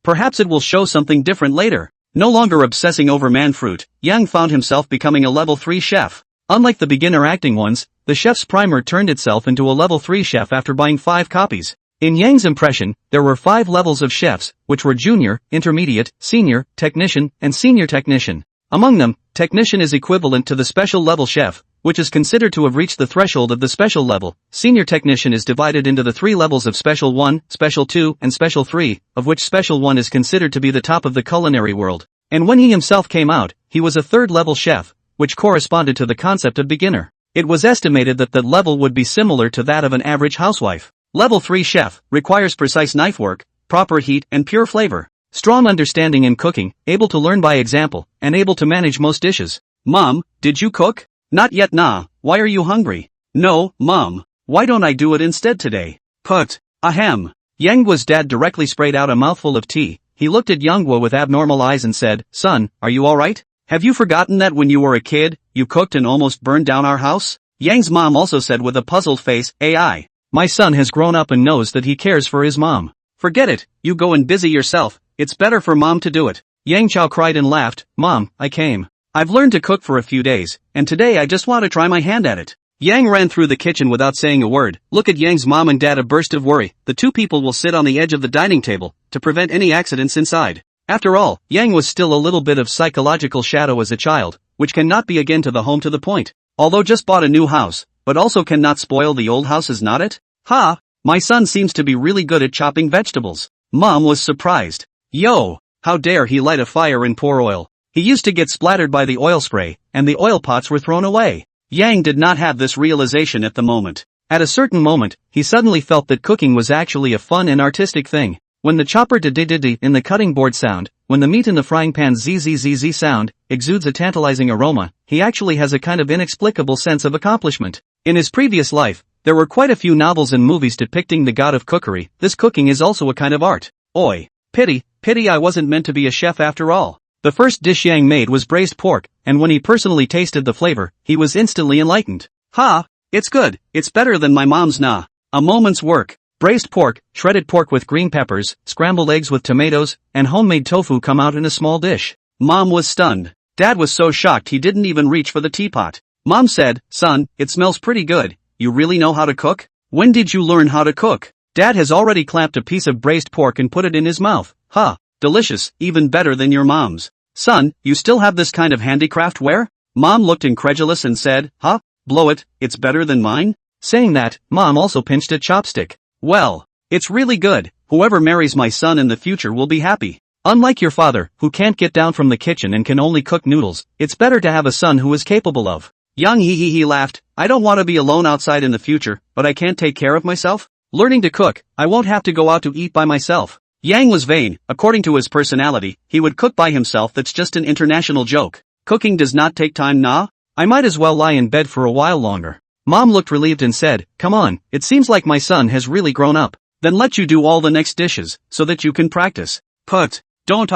Perhaps it will show something different later. No longer obsessing over man fruit, Yang found himself becoming a level 3 chef. Unlike the beginner acting ones, the chef's primer turned itself into a level 3 chef after buying 5 copies. In Yang's impression, there were 5 levels of chefs, which were junior, intermediate, senior, technician, and senior technician. Among them, technician is equivalent to the special level chef, which is considered to have reached the threshold of the special level. Senior technician is divided into the 3 levels of special 1, special 2, and special 3, of which special 1 is considered to be the top of the culinary world. And when he himself came out, he was a 3rd level chef, which corresponded to the concept of beginner. It was estimated that that level would be similar to that of an average housewife. Level 3 chef requires precise knife work, proper heat, and pure flavor. Strong understanding in cooking, able to learn by example, and able to manage most dishes. Mom, did you cook? Not yet. Nah, why are you hungry? No, Mom. Why don't I do it instead today? Put. Ahem. Yangguo's dad directly sprayed out a mouthful of tea. He looked at Yangguo with abnormal eyes and said, Son, are you alright? Have you forgotten that when you were a kid, you cooked and almost burned down our house? Yang's mom also said with a puzzled face, AI. My son has grown up and knows that he cares for his mom. Forget it, you go and busy yourself, it's better for Mom to do it. Yang Chao cried and laughed, Mom, I came. I've learned to cook for a few days, and today I just want to try my hand at it. Yang ran through the kitchen without saying a word. Look at Yang's mom and dad, a burst of worry. The 2 people will sit on the edge of the dining table, to prevent any accidents inside. After all, Yang was still a little bit of psychological shadow as a child, which cannot be again to the home to the point. Although just bought a new house, but also cannot spoil the old house, is not it? Ha! My son seems to be really good at chopping vegetables. Mom was surprised. Yo! How dare he light a fire and pour oil? He used to get splattered by the oil spray, and the oil pots were thrown away. Yang did not have this realization at the moment. At a certain moment, he suddenly felt that cooking was actually a fun and artistic thing. When the chopper d-d-d-d in the cutting board sound, when the meat in the frying pan zzz sound, exudes a tantalizing aroma, he actually has a kind of inexplicable sense of accomplishment. In his previous life, there were quite a few novels and movies depicting the god of cookery. This cooking is also a kind of art. Oi. Pity I wasn't meant to be a chef after all. The first dish Yang made was braised pork, and when he personally tasted the flavor, he was instantly enlightened. Ha! It's good, it's better than my mom's. Nah. A moment's work. Braised pork, shredded pork with green peppers, scrambled eggs with tomatoes, and homemade tofu come out in a small dish. Mom was stunned. Dad was so shocked he didn't even reach for the teapot. Mom said, Son, it smells pretty good. You really know how to cook? When did you learn how to cook? Dad has already clamped a piece of braised pork and put it in his mouth. Huh. Delicious, even better than your mom's. Son, you still have this kind of handicraft ware? Mom looked incredulous and said, Huh? Blow it, it's better than mine? Saying that, Mom also pinched a chopstick. Well, it's really good. Whoever marries my son in the future will be happy. Unlike your father, who can't get down from the kitchen and can only cook noodles, it's better to have a son who is capable of. Yang he laughed. I don't want to be alone outside in the future, but I can't take care of myself? Learning to cook, I won't have to go out to eat by myself. Yang was vain. According to his personality, he would cook by himself. That's just an international joke. Cooking does not take time. Nah? I might as well lie in bed for a while longer. Mom looked relieved and said, Come on, it seems like my son has really grown up. Then let you do all the next dishes, so that you can practice. Put. Don't.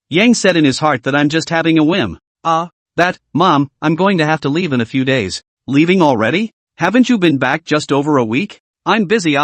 Yang said in his heart that I'm just having a whim. Mom, I'm going to have to leave in a few days. Leaving already? Haven't you been back just over a week? I'm busy.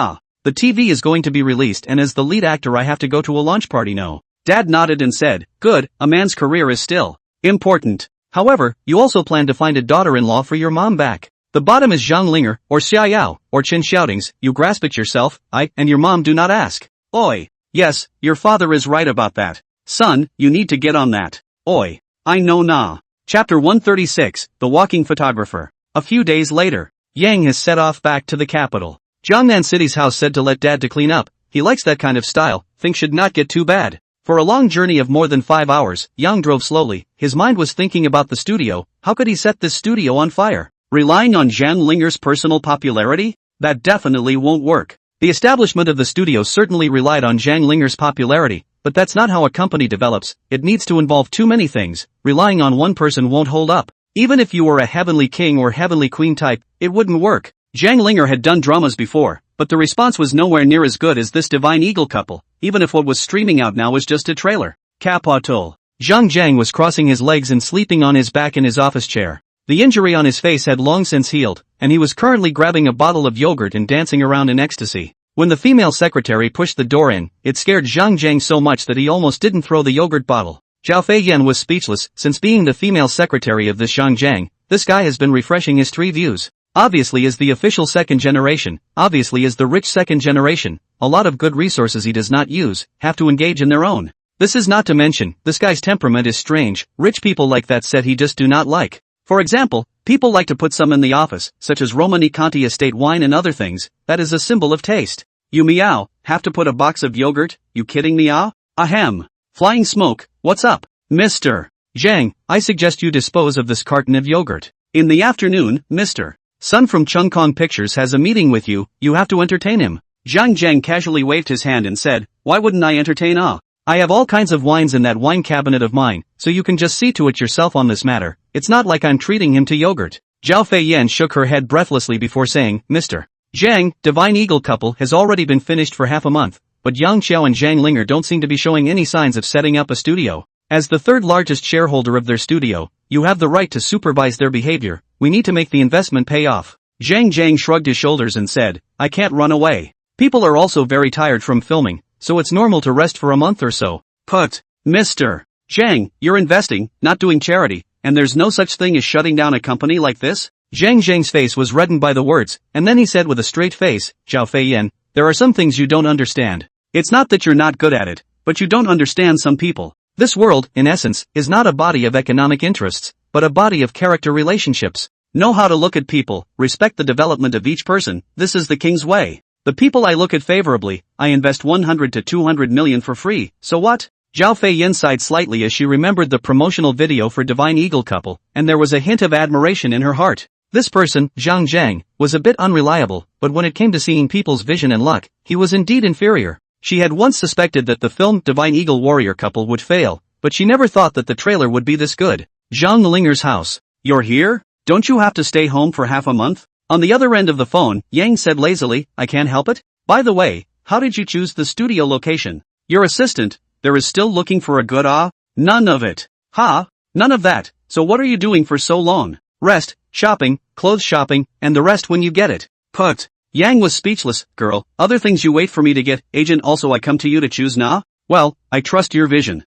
The TV is going to be released and as the lead actor I have to go to a launch party. No. Dad nodded and said, Good, a man's career is still important. However, you also plan to find a daughter-in-law for your mom back. The bottom is Zhang Linger, or Xia Yao, or Chin Shoutings. You grasp it yourself, I and your mom do not ask. Oi. Yes, your father is right about that. Son, you need to get on that. Oi. I know. Nah. Chapter 136, The Walking Photographer. A few days later, Yang has set off back to the capital. Jiangnan City's house said to let Dad to clean up. He likes that kind of style, things should not get too bad. For a long journey of more than 5 hours, Yang drove slowly. His mind was thinking about the studio. How could he set this studio on fire? Relying on Zhang Linger's personal popularity? That definitely won't work. The establishment of the studio certainly relied on Zhang Linger's popularity, but that's not how a company develops. It needs to involve too many things. Relying on one person won't hold up. Even if you were a heavenly king or heavenly queen type, it wouldn't work. Zhang Linger had done dramas before, but the response was nowhere near as good as this Divine Eagle couple, even if what was streaming out now was just a trailer. Capital. Zhang Jiang was crossing his legs and sleeping on his back in his office chair. The injury on his face had long since healed, and he was currently grabbing a bottle of yogurt and dancing around in ecstasy. When the female secretary pushed the door in, it scared Zhang Jiang so much that he almost didn't throw the yogurt bottle. Zhao Feiyan was speechless. Since being the female secretary of this Zhang Jiang, this guy has been refreshing his tree views. Obviously is the official second generation, obviously is the rich second generation, a lot of good resources he does not use, have to engage in their own. This is not to mention, this guy's temperament is strange. Rich people like that said he just do not like. For example, people like to put some in the office, such as Romani Conti estate wine and other things, that is a symbol of taste. You meow, have to put a box of yogurt, you kidding me ah? Ahem. Flying smoke, what's up? Mr. Zhang, I suggest you dispose of this carton of yogurt. In the afternoon, Mr. Sun from Chungkong Pictures has a meeting with you, you have to entertain him. Zhang Jiang casually waved his hand and said, why wouldn't I entertain ah? I have all kinds of wines in that wine cabinet of mine, so you can just see to it yourself on this matter. It's not like I'm treating him to yogurt. Zhao Feiyan shook her head breathlessly before saying, Mr. Zhang, Divine Eagle couple has already been finished for half a month, but Yang Xiao and Zhang Linger don't seem to be showing any signs of setting up a studio. As the third largest shareholder of their studio, you have the right to supervise their behavior. We need to make the investment pay off. Zhang Jiang shrugged his shoulders and said, I can't run away. People are also very tired from filming, so it's normal to rest for a month or so. But, Mr. Zhang, you're investing, not doing charity, and there's no such thing as shutting down a company like this? Zhang Jiang's face was reddened by the words, and then he said with a straight face, Zhao Feiyan, there are some things you don't understand. It's not that you're not good at it, but you don't understand some people. This world, in essence, is not a body of economic interests, but a body of character relationships. Know how to look at people, respect the development of each person, this is the king's way. The people I look at favorably, I invest 100 to 200 million for free, so what? Zhao Feiyan sighed slightly as she remembered the promotional video for Divine Eagle couple, and there was a hint of admiration in her heart. This person, Zhang Jiang, was a bit unreliable, but when it came to seeing people's vision and luck, he was indeed inferior. She had once suspected that the film Divine Eagle warrior couple would fail, but she never thought that the trailer would be this good. Zhang Linger's house. You're here? Don't you have to stay home for half a month? On the other end of the phone, Yang said lazily, I can't help it. By the way, how did you choose the studio location? Your assistant, there is still looking for a good None of it. None of that. So what are you doing for so long? Rest, shopping, clothes shopping, and the rest when you get it. Put. Yang was speechless. Girl, other things you wait for me to get, agent also I come to you to choose nah? Well, I trust your vision.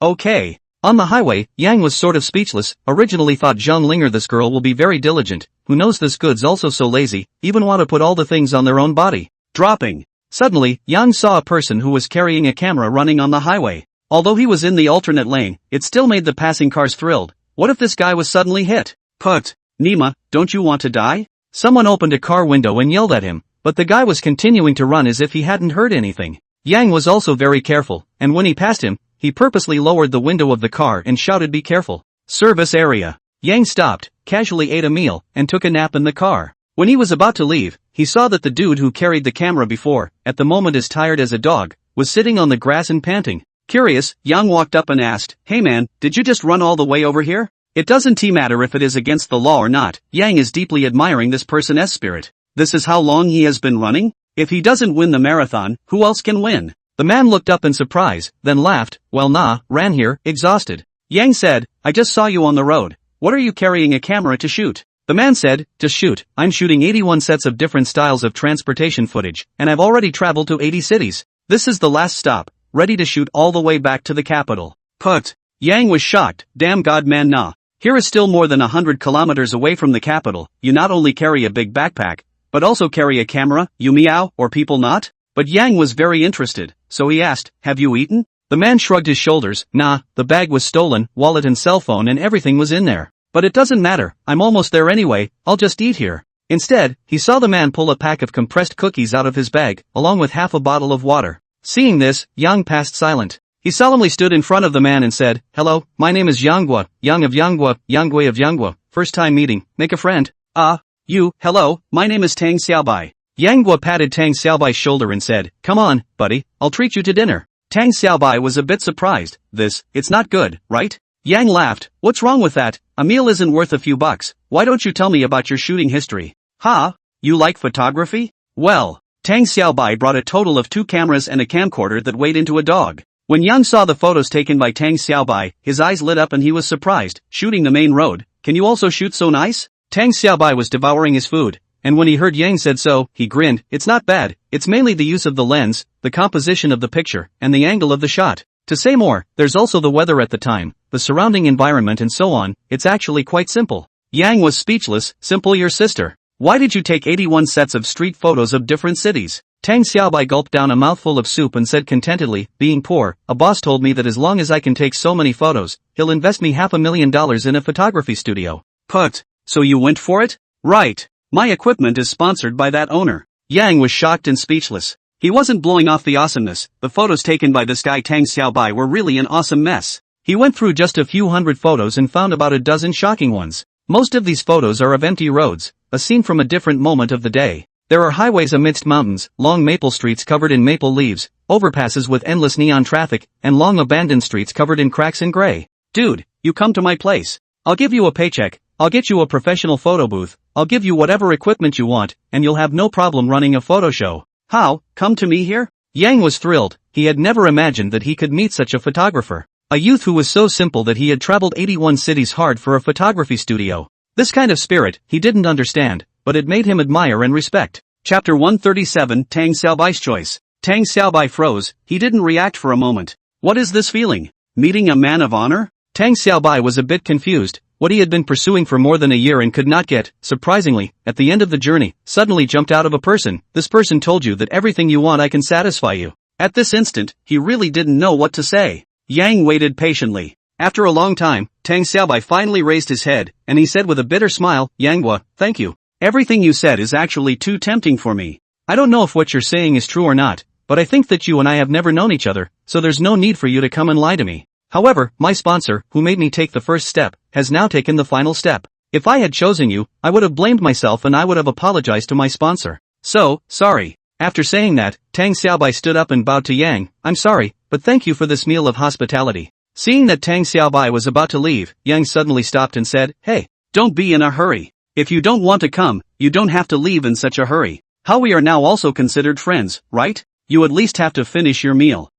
Okay. On the highway, Yang was sort of speechless. Originally thought Zhang Linger this girl will be very diligent, who knows this good's also so lazy, even want to put all the things on their own body. Dropping. Suddenly, Yang saw a person who was carrying a camera running on the highway. Although he was in the alternate lane, it still made the passing cars thrilled. What if this guy was suddenly hit? Put. Nima, don't you want to die? Someone opened a car window and yelled at him, but the guy was continuing to run as if he hadn't heard anything. Yang was also very careful, and when he passed him, he purposely lowered the window of the car and shouted be careful. Service area. Yang stopped, casually ate a meal, and took a nap in the car. When he was about to leave, he saw that the dude who carried the camera before, at the moment as tired as a dog, was sitting on the grass and panting. Curious, Yang walked up and asked, hey man, did you just run all the way over here? It doesn't matter if it is against the law or not. Yang is deeply admiring this person's spirit. This is how long he has been running? If he doesn't win the marathon, who else can win? The man looked up in surprise, then laughed. Well nah, ran here, exhausted. Yang said, I just saw you on the road. What are you carrying a camera to shoot? The man said, to shoot, I'm shooting 81 sets of different styles of transportation footage, and I've already traveled to 80 cities. This is the last stop, ready to shoot all the way back to the capital. Put. Yang was shocked. Damn god man nah. Here is still more than 100 kilometers away from the capital. You not only carry a big backpack, but also carry a camera, you meow, or people not? But Yang was very interested, so he asked, have you eaten? The man shrugged his shoulders. Nah, the bag was stolen, wallet and cell phone and everything was in there. But it doesn't matter, I'm almost there anyway, I'll just eat here. Instead, he saw the man pull a pack of compressed cookies out of his bag, along with half a bottle of water. Seeing this, Yang passed silent. He solemnly stood in front of the man and said, "Hello, my name is Yanghua, Yang of Yanghua, Yanggui of Yanghua, first time meeting, make a friend." Hello, my name is Tang Xiaobai. Yanghua patted Tang Xiaobai's shoulder and said, "Come on, buddy, I'll treat you to dinner." Tang Xiaobai was a bit surprised. It's not good, right? Yang laughed. "What's wrong with that? A meal isn't worth a few bucks. Why don't you tell me about your shooting history?" "Ha? You like photography?" Well, Tang Xiaobai brought a total of 2 cameras and a camcorder that weighed into a dog. When Yang saw the photos taken by Tang Xiaobai, his eyes lit up and he was surprised. "Shooting the main road? Can you also shoot so nice?" Tang Xiaobai was devouring his food, and when he heard Yang said so, he grinned. "It's not bad, it's mainly the use of the lens, the composition of the picture, and the angle of the shot. To say more, there's also the weather at the time, the surrounding environment and so on. It's actually quite simple." Yang was speechless. "Simple, your sister. Why did you take 81 sets of street photos of different cities?" Tang Xiaobai gulped down a mouthful of soup and said contentedly, "Being poor, a boss told me that as long as I can take so many photos, he'll invest me $500,000 in a photography studio." "Put, so you went for it?" "Right. My equipment is sponsored by that owner." Yang was shocked and speechless. He wasn't blowing off the awesomeness. The photos taken by this guy Tang Xiaobai were really an awesome mess. He went through just a few hundred photos and found about a dozen shocking ones. Most of these photos are of empty roads, a scene from a different moment of the day. There are highways amidst mountains, long maple streets covered in maple leaves, overpasses with endless neon traffic, and long abandoned streets covered in cracks and gray. "Dude, you come to my place. I'll give you a paycheck, I'll get you a professional photo booth, I'll give you whatever equipment you want, and you'll have no problem running a photo show." "How, come to me here?" Yang was thrilled. He had never imagined that he could meet such a photographer. A youth who was so simple that he had traveled 81 cities hard for a photography studio. This kind of spirit, he didn't understand, but it made him admire and respect. Chapter 137, Tang Xiaobai's Choice. Tang Xiaobai froze. He didn't react for a moment. What is this feeling? Meeting a man of honor? Tang Xiaobai was a bit confused. What he had been pursuing for more than a year and could not get, surprisingly, at the end of the journey, suddenly jumped out of a person. This person told you that everything you want I can satisfy you. At this instant, he really didn't know what to say. Yang waited patiently. After a long time, Tang Xiaobai finally raised his head, and he said with a bitter smile, "Yanghua, thank you. Everything you said is actually too tempting for me. I don't know if what you're saying is true or not, but I think that you and I have never known each other, so there's no need for you to come and lie to me. However, my sponsor, who made me take the first step, has now taken the final step. If I had chosen you, I would have blamed myself and I would have apologized to my sponsor. So, sorry." After saying that, Tang Xiaobai stood up and bowed to Yang. "I'm sorry, but thank you for this meal of hospitality." Seeing that Tang Xiaobai was about to leave, Yang suddenly stopped and said, "Hey, don't be in a hurry. If you don't want to come, you don't have to leave in such a hurry. How we are now also considered friends, right? You at least have to finish your meal."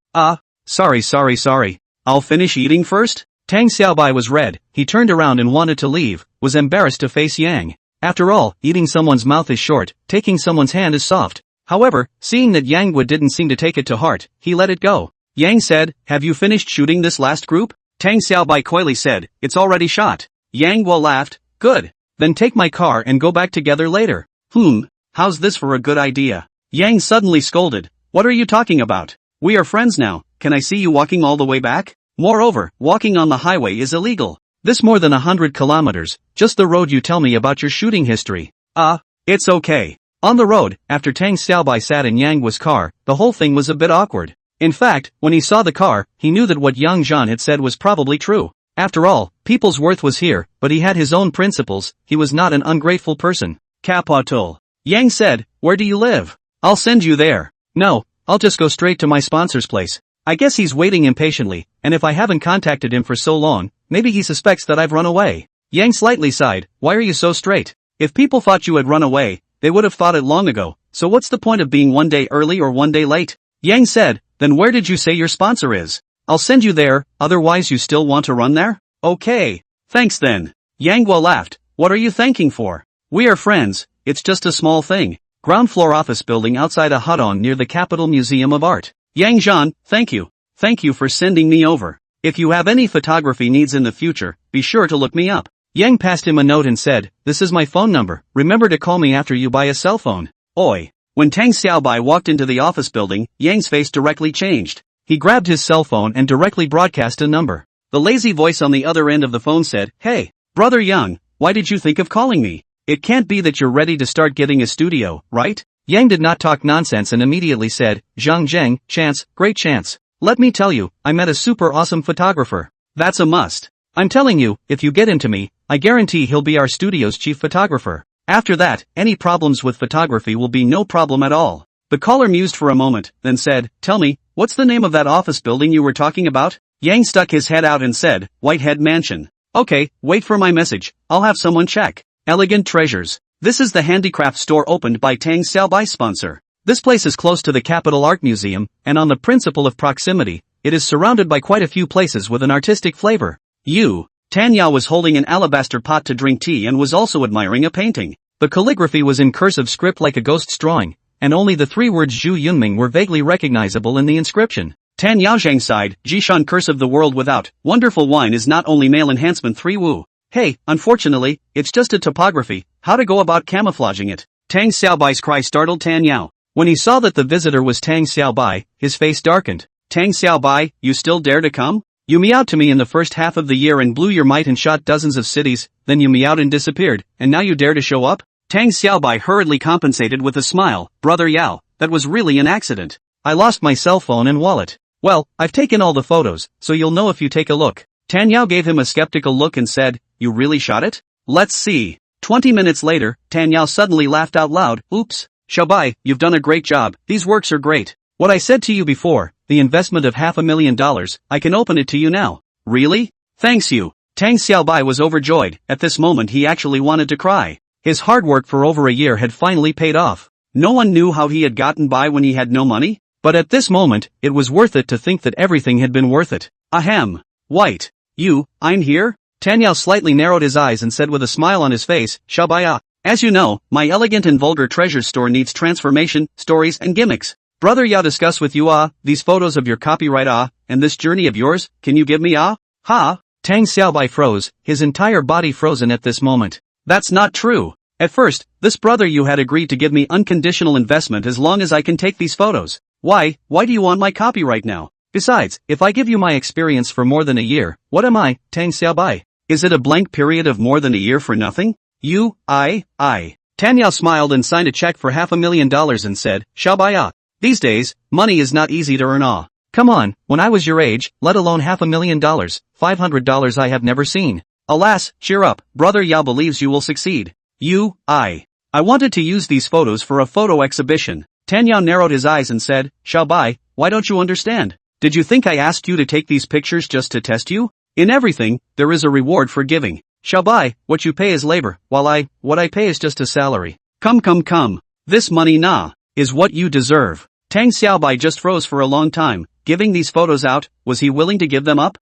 Sorry. I'll finish eating first?" Tang Xiaobai was red. He turned around and wanted to leave, was embarrassed to face Yang. After all, eating someone's mouth is short, taking someone's hand is soft. However, seeing that Yanghua didn't seem to take it to heart, he let it go. Yang said, "Have you finished shooting this last group?" Tang Xiaobai coyly said, "It's already shot." Yanghua laughed. "Good. Then take my car and go back together later." How's this for a good idea?" Yang suddenly scolded. "What are you talking about? We are friends now, can I see you walking all the way back? Moreover, walking on the highway is illegal. This more than 100 kilometers, just the road you tell me about your shooting history." It's okay." On the road, after Tang Xiaobai sat in Yanghua's car, the whole thing was a bit awkward. In fact, when he saw the car, he knew that what Yang Zhan had said was probably true. After all, people's worth was here, but he had his own principles, he was not an ungrateful person. "Capital." Yang said, "Where do you live? I'll send you there." "No, I'll just go straight to my sponsor's place. I guess he's waiting impatiently, and if I haven't contacted him for so long, maybe he suspects that I've run away." Yang slightly sighed. "Why are you so straight? If people thought you had run away, they would have thought it long ago, so what's the point of being one day early or one day late?" Yang said, "Then where did you say your sponsor is? I'll send you there, otherwise you still want to run there?" "Okay. Thanks then." Yanghua laughed. "What are you thanking for? We are friends, it's just a small thing. Ground floor office building outside a Hudong near the Capital Museum of Art." Yang Zhan, thank you. Thank you for sending me over. If you have any photography needs in the future, be sure to look me up. Yang passed him a note and said, "This is my phone number, remember to call me after you buy a cell phone." Oi. When Tang Xiaobai walked into the office building, Yang's face directly changed. He grabbed his cell phone and directly broadcast a number. The lazy voice on the other end of the phone said, "Hey, brother Yang, why did you think of calling me? It can't be that you're ready to start getting a studio, right?" Yang did not talk nonsense and immediately said, "Zhang Zheng, chance, great chance. Let me tell you, I met a super awesome photographer. That's a must. I'm telling you, if you get into me, I guarantee he'll be our studio's chief photographer. After that, any problems with photography will be no problem at all. The caller mused for a moment, then said, tell me, what's the name of that office building you were talking about? Yang stuck his head out and said, Whitehead Mansion. Okay, wait for my message, I'll have someone check. Elegant Treasures. This is the handicraft store opened by Tang Xiaobai's sponsor. This place is close to the Capital Art Museum, and on the principle of proximity, it is surrounded by quite a few places with an artistic flavor. Tan Yao was holding an alabaster pot to drink tea and was also admiring a painting. The calligraphy was in cursive script like a ghost's drawing, and only the three words Zhu Yunming were vaguely recognizable in the inscription. Tan Yaozhang sighed, Jishan cursive the world without, wonderful wine is not only male enhancement 3 Wu. Hey, unfortunately, it's just a topography, how to go about camouflaging it. Tang Xiaobai's cry startled Tan Yao. When he saw that the visitor was Tang Xiaobai, his face darkened. Tang Xiaobai, you still dare to come? You meowed to me in the first half of the year and blew your might and shot dozens of cities, then you meowed and disappeared, and now you dare to show up? Tang Xiaobai hurriedly compensated with a smile, Brother Yao, that was really an accident. I lost my cell phone and wallet. Well, I've taken all the photos, so you'll know if you take a look. Tan Yao gave him a skeptical look and said, you really shot it? Let's see. 20 minutes later, Tan Yao suddenly laughed out loud, oops. Xiaobai, you've done a great job, these works are great. What I said to you before, the investment of $500,000, I can open it to you now. Really? Thanks you. Tang Xiaobai was overjoyed, at this moment he actually wanted to cry. His hard work for over a year had finally paid off. No one knew how he had gotten by when he had no money, but at this moment, it was worth it to think that everything had been worth it. Ahem. White. I'm here? Tan Yao slightly narrowed his eyes and said with a smile on his face, Xiaobai, as you know, my elegant and vulgar treasure store needs transformation, stories and gimmicks. Brother Yao discuss with you these photos of your copyright and this journey of yours, can you give me Ha? Tang Xiaobai froze, his entire body frozen at this moment. That's not true. At first, this brother you had agreed to give me unconditional investment as long as I can take these photos. Why do you want my copyright now? Besides, if I give you my experience for more than a year, what am I, Tang Xiaobai? Is it a blank period of more than a year for nothing? Tan Yao smiled and signed a check for $500,000 and said, Xiaobai, these days, money is not easy to earn. Come on, when I was your age, let alone $500,000, $500 I have never seen. Alas, cheer up, Brother Yao believes you will succeed. I wanted to use these photos for a photo exhibition. Tan Yao narrowed his eyes and said, Xiaobai, why don't you understand? Did you think I asked you to take these pictures just to test you? In everything, there is a reward for giving. Xiaobai, what you pay is labor, while what I pay is just a salary. Come. This money is what you deserve. Tang Xiaobai just froze for a long time. Giving these photos out, was he willing to give them up?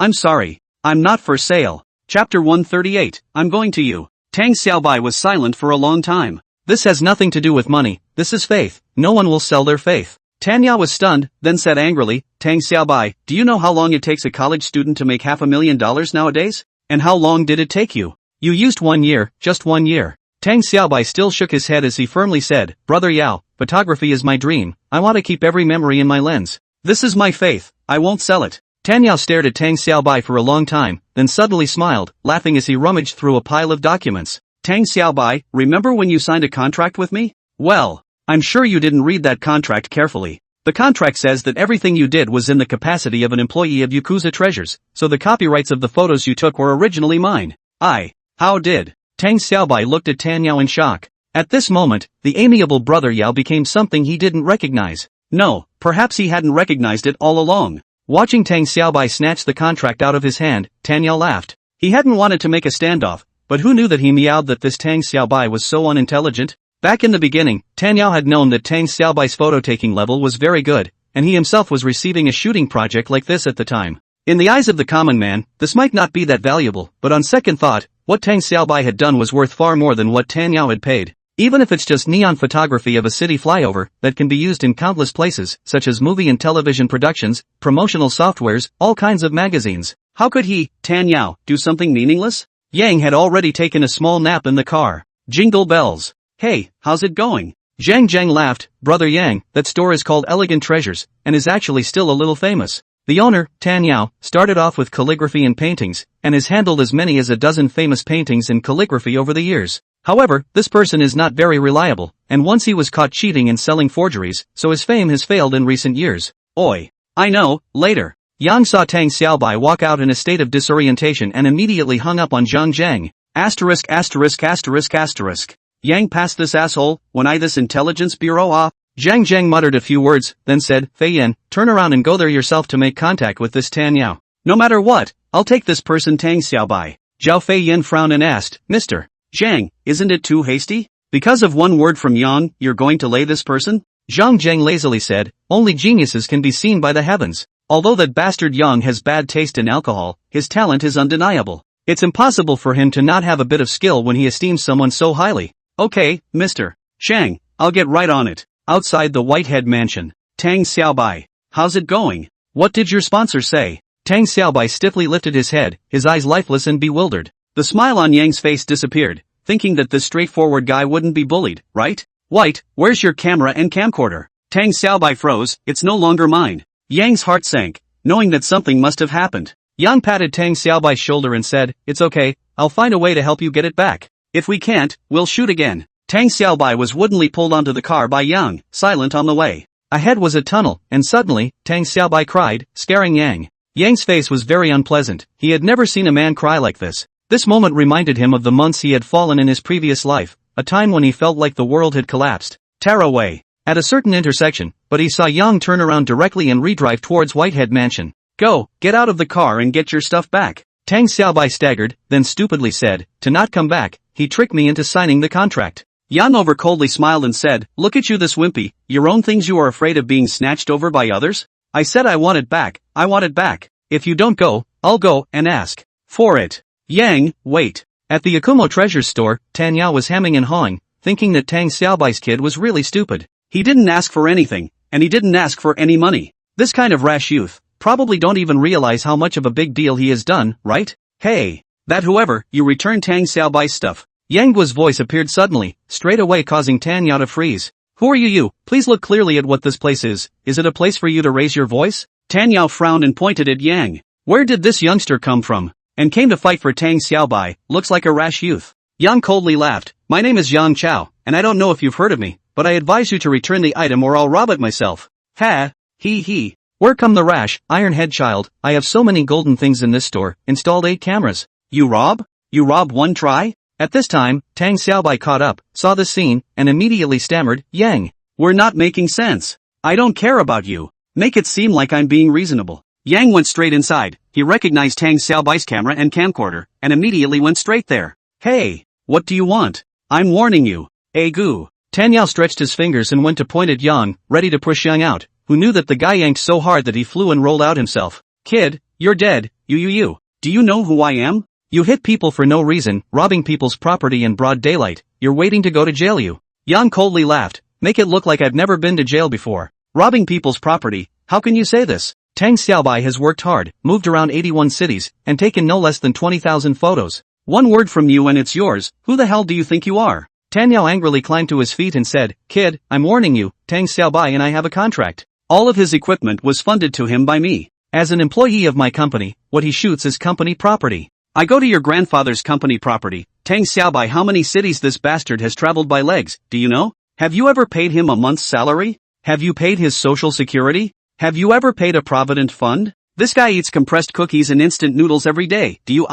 I'm sorry. I'm not for sale. Chapter 138, I'm going to you. Tang Xiaobai was silent for a long time. This has nothing to do with money, this is faith, no one will sell their faith. Tan Yao was stunned, then said angrily, Tang Xiaobai, do you know how long it takes a college student to make $500,000 nowadays? And how long did it take you? You used 1 year, just 1 year. Tang Xiaobai still shook his head as he firmly said, Brother Yao, photography is my dream, I want to keep every memory in my lens. This is my faith, I won't sell it. Tan Yao stared at Tang Xiaobai for a long time, then suddenly smiled, laughing as he rummaged through a pile of documents. Tang Xiaobai, remember when you signed a contract with me? Well, I'm sure you didn't read that contract carefully. The contract says that everything you did was in the capacity of an employee of Yakuza Treasures, so the copyrights of the photos you took were originally mine. How did? Tang Xiaobai looked at Tan Yao in shock. At this moment, the amiable Brother Yao became something he didn't recognize. No, perhaps he hadn't recognized it all along. Watching Tang Xiaobai snatch the contract out of his hand, Tan Yao laughed. He hadn't wanted to make a standoff, but who knew that he meowed that this Tang Xiaobai was so unintelligent? Back in the beginning, Tan Yao had known that Tang Xiaobai's photo-taking level was very good, and he himself was receiving a shooting project like this at the time. In the eyes of the common man, this might not be that valuable, but on second thought, what Tang Xiaobai had done was worth far more than what Tan Yao had paid. Even if it's just neon photography of a city flyover that can be used in countless places, such as movie and television productions, promotional softwares, all kinds of magazines. How could he, Tan Yao, do something meaningless? Yang had already taken a small nap in the car. Jingle bells. Hey, how's it going? Zhang laughed, Brother Yang, that store is called Elegant Treasures, and is actually still a little famous. The owner, Tan Yao, started off with calligraphy and paintings, and has handled as many as a dozen famous paintings and calligraphy over the years. However, this person is not very reliable, and once he was caught cheating and selling forgeries, so his fame has failed in recent years. Oi! I know, later. Yang saw Tang Xiaobai walk out in a state of disorientation and immediately hung up on Zhang Zheng. Asterisk asterisk asterisk asterisk. Yang passed this asshole, when I this intelligence bureau ah. Zhang Zheng muttered a few words, then said, Fei Yan, turn around and go there yourself to make contact with this Tan Yao. No matter what, I'll take this person Tang Xiaobai. Zhao Fei Yan frowned and asked, Mr. Zhang, isn't it too hasty? Because of one word from Yang, you're going to lay this person? Zhang Zheng lazily said, only geniuses can be seen by the heavens. Although that bastard Yang has bad taste in alcohol, his talent is undeniable. It's impossible for him to not have a bit of skill when he esteems someone so highly. Okay, Mr. Zhang, I'll get right on it. Outside the Whitehead mansion. Tang Xiaobai. How's it going? What did your sponsor say? Tang Xiaobai stiffly lifted his head, his eyes lifeless and bewildered. The smile on Yang's face disappeared, thinking that this straightforward guy wouldn't be bullied, right? White, where's your camera and camcorder? Tang Xiaobai froze, it's no longer mine. Yang's heart sank, knowing that something must have happened. Yang patted Tang Xiaobai's shoulder and said, it's okay, I'll find a way to help you get it back. If we can't, we'll shoot again. Tang Xiaobai was woodenly pulled onto the car by Yang, silent on the way. Ahead was a tunnel, and suddenly, Tang Xiaobai cried, scaring Yang. Yang's face was very unpleasant, he had never seen a man cry like this. This moment reminded him of the months he had fallen in his previous life, a time when he felt like the world had collapsed. Tara Wei. At a certain intersection, but he saw Yang turn around directly and redrive towards Whitehead Mansion. Go, get out of the car and get your stuff back. Tang Xiaobai staggered, then stupidly said, to not come back, he tricked me into signing the contract. Yang over coldly smiled and said, look at you this wimpy, your own things you are afraid of being snatched over by others? I said I want it back, I want it back. If you don't go, I'll go and ask for it. Yang, wait. At the Akumo treasure store, Tan Yao was hemming and hawing, thinking that Tang Xiaobai's kid was really stupid. He didn't ask for anything, and he didn't ask for any money. This kind of rash youth probably don't even realize how much of a big deal he has done, right? Hey, that whoever, you return Tang Xiaobai's stuff. Yang Guo's voice appeared suddenly, straight away causing Tan Yao to freeze. Who are you? Please look clearly at what this place is. Is it a place for you to raise your voice? Tan Yao frowned and pointed at Yang. Where did this youngster come from? And came to fight for Tang Xiaobai, looks like a rash youth. Yang coldly laughed. My name is Yang Chao, and I don't know if you've heard of me, but I advise you to return the item or I'll rob it myself. Ha! He. Where come the rash, iron-head child? I have so many golden things in this store, installed 8 cameras. You rob? You rob one try? At this time, Tang Xiaobai caught up, saw the scene, and immediately stammered, Yang. We're not making sense. I don't care about you. Make it seem like I'm being reasonable. Yang went straight inside. He recognized Tang Xiaobai's camera and camcorder, and immediately went straight there. Hey, what do you want? I'm warning you. Goo. Tan Yao stretched his fingers and went to point at Yang, ready to push Yang out, who knew that the guy yanked so hard that he flew and rolled out himself. Kid, you're dead, you. Do you know who I am? You hit people for no reason, robbing people's property in broad daylight. You're waiting to go to jail you. Yang coldly laughed. Make it look like I've never been to jail before. Robbing people's property, how can you say this? Tang Xiaobai has worked hard, moved around 81 cities, and taken no less than 20,000 photos. One word from you and it's yours. Who the hell do you think you are? Tan Yao angrily climbed to his feet and said, Kid, I'm warning you, Tang Xiaobai and I have a contract. All of his equipment was funded to him by me. As an employee of my company, what he shoots is company property. I go to your grandfather's company property. Tang Xiaobai, how many cities this bastard has traveled by legs, do you know? Have you ever paid him a month's salary? Have you paid his social security? Have you ever paid a provident fund? This guy eats compressed cookies and instant noodles every day. Do you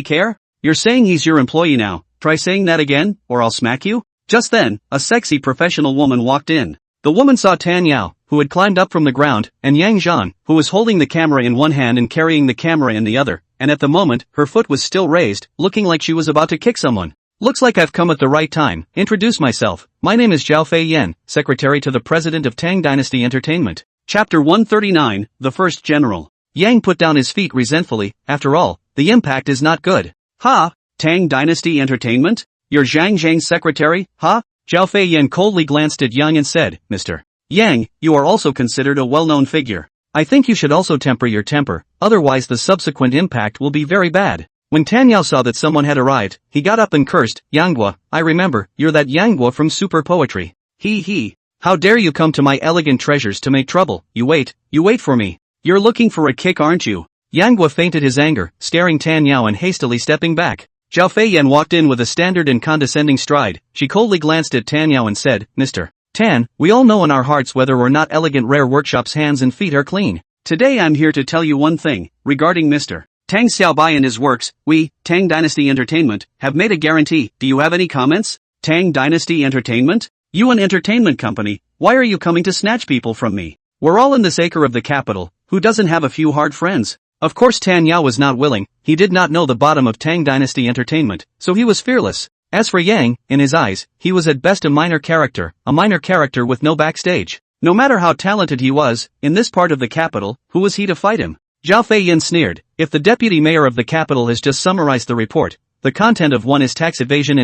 care? You're saying he's your employee now. Try saying that again, or I'll smack you. Just then, a sexy professional woman walked in. The woman saw Tan Yao, who had climbed up from the ground, and Yang Zhan, who was holding the camera in one hand and carrying the camera in the other, and at the moment, her foot was still raised, looking like she was about to kick someone. Looks like I've come at the right time. Introduce myself. My name is Zhao Fei Yan, secretary to the president of Tang Dynasty Entertainment. Chapter 139, The First General. Yang put down his feet resentfully. After all, the impact is not good. Ha! Tang Dynasty Entertainment? You're Zhang Zhang's secretary, huh? Zhao Fei Yan coldly glanced at Yang and said, Mr. Yang, you are also considered a well-known figure. I think you should also temper your temper, otherwise the subsequent impact will be very bad. When Tan Yao saw that someone had arrived, he got up and cursed, Yang Guo, I remember, you're that Yang Guo from Super Poetry. He. How dare you come to my elegant treasures to make trouble? You wait for me. You're looking for a kick, aren't you? Yang Guo feinted his anger, staring Tan Yao and hastily stepping back. Zhao Fei Yan walked in with a standard and condescending stride. She coldly glanced at Tan Yao and said, Mr. Tan, we all know in our hearts whether or not Elegant Rare Workshop's hands and feet are clean. Today I'm here to tell you one thing, regarding Mr. Tang Xiaobai and his works. We, Tang Dynasty Entertainment, have made a guarantee. Do you have any comments? Tang Dynasty Entertainment? You an entertainment company, why are you coming to snatch people from me? We're all in this acre of the capital, who doesn't have a few hard friends? Of course Tan Yao was not willing, he did not know the bottom of Tang Dynasty Entertainment, so he was fearless. As for Yang, in his eyes, he was at best a minor character with no backstage. No matter how talented he was, in this part of the capital, who was he to fight him? Zhao Feiyin sneered, if the deputy mayor of the capital has just summarized the report, the content of one is tax evasion,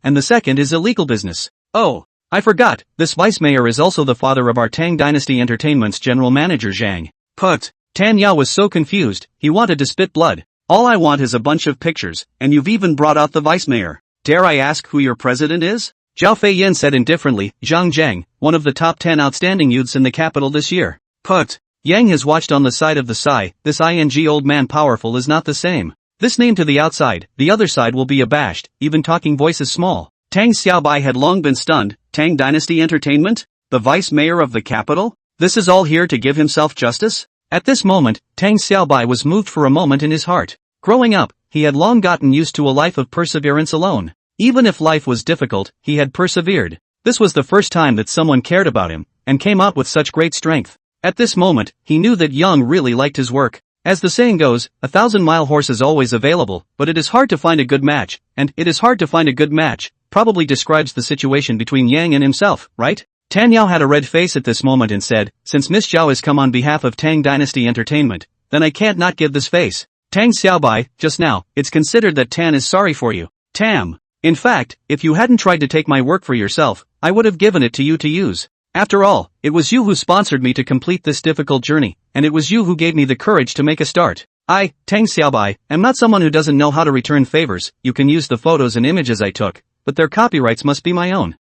and the second is illegal business. Oh, I forgot, this vice mayor is also the father of our Tang Dynasty Entertainment's general manager Zhang. Put. Tan Yao was so confused, he wanted to spit blood. All I want is a bunch of pictures, and you've even brought out the vice mayor. Dare I ask who your president is? Zhao Feiyin said indifferently, Zhang Zhang, one of the top 10 outstanding youths in the capital this year. Put. Yang has watched on the side of the sigh, this ing old man powerful is not the same. This name to the outside, the other side will be abashed, even talking voice is small. Tang Xiaobai had long been stunned. Tang Dynasty Entertainment? The vice mayor of the capital? This is all here to give himself justice? At this moment, Tang Xiaobai was moved for a moment in his heart. Growing up, he had long gotten used to a life of perseverance alone. Even if life was difficult, he had persevered. This was the first time that someone cared about him, and came out with such great strength. At this moment, he knew that Yang really liked his work. As the saying goes, 1,000-mile horse is always available, but it is hard to find a good match, and it is hard to find a good match, probably describes the situation between Yang and himself, right? Tan Yao had a red face at this moment and said, since Miss Zhao has come on behalf of Tang Dynasty Entertainment, then I can't not give this face. Tang Xiaobai, just now, it's considered that Tan is sorry for you. Tam. In fact, if you hadn't tried to take my work for yourself, I would have given it to you to use. After all, it was you who sponsored me to complete this difficult journey, and it was you who gave me the courage to make a start. I, Tang Xiaobai, am not someone who doesn't know how to return favors. You can use the photos and images I took, but their copyrights must be my own.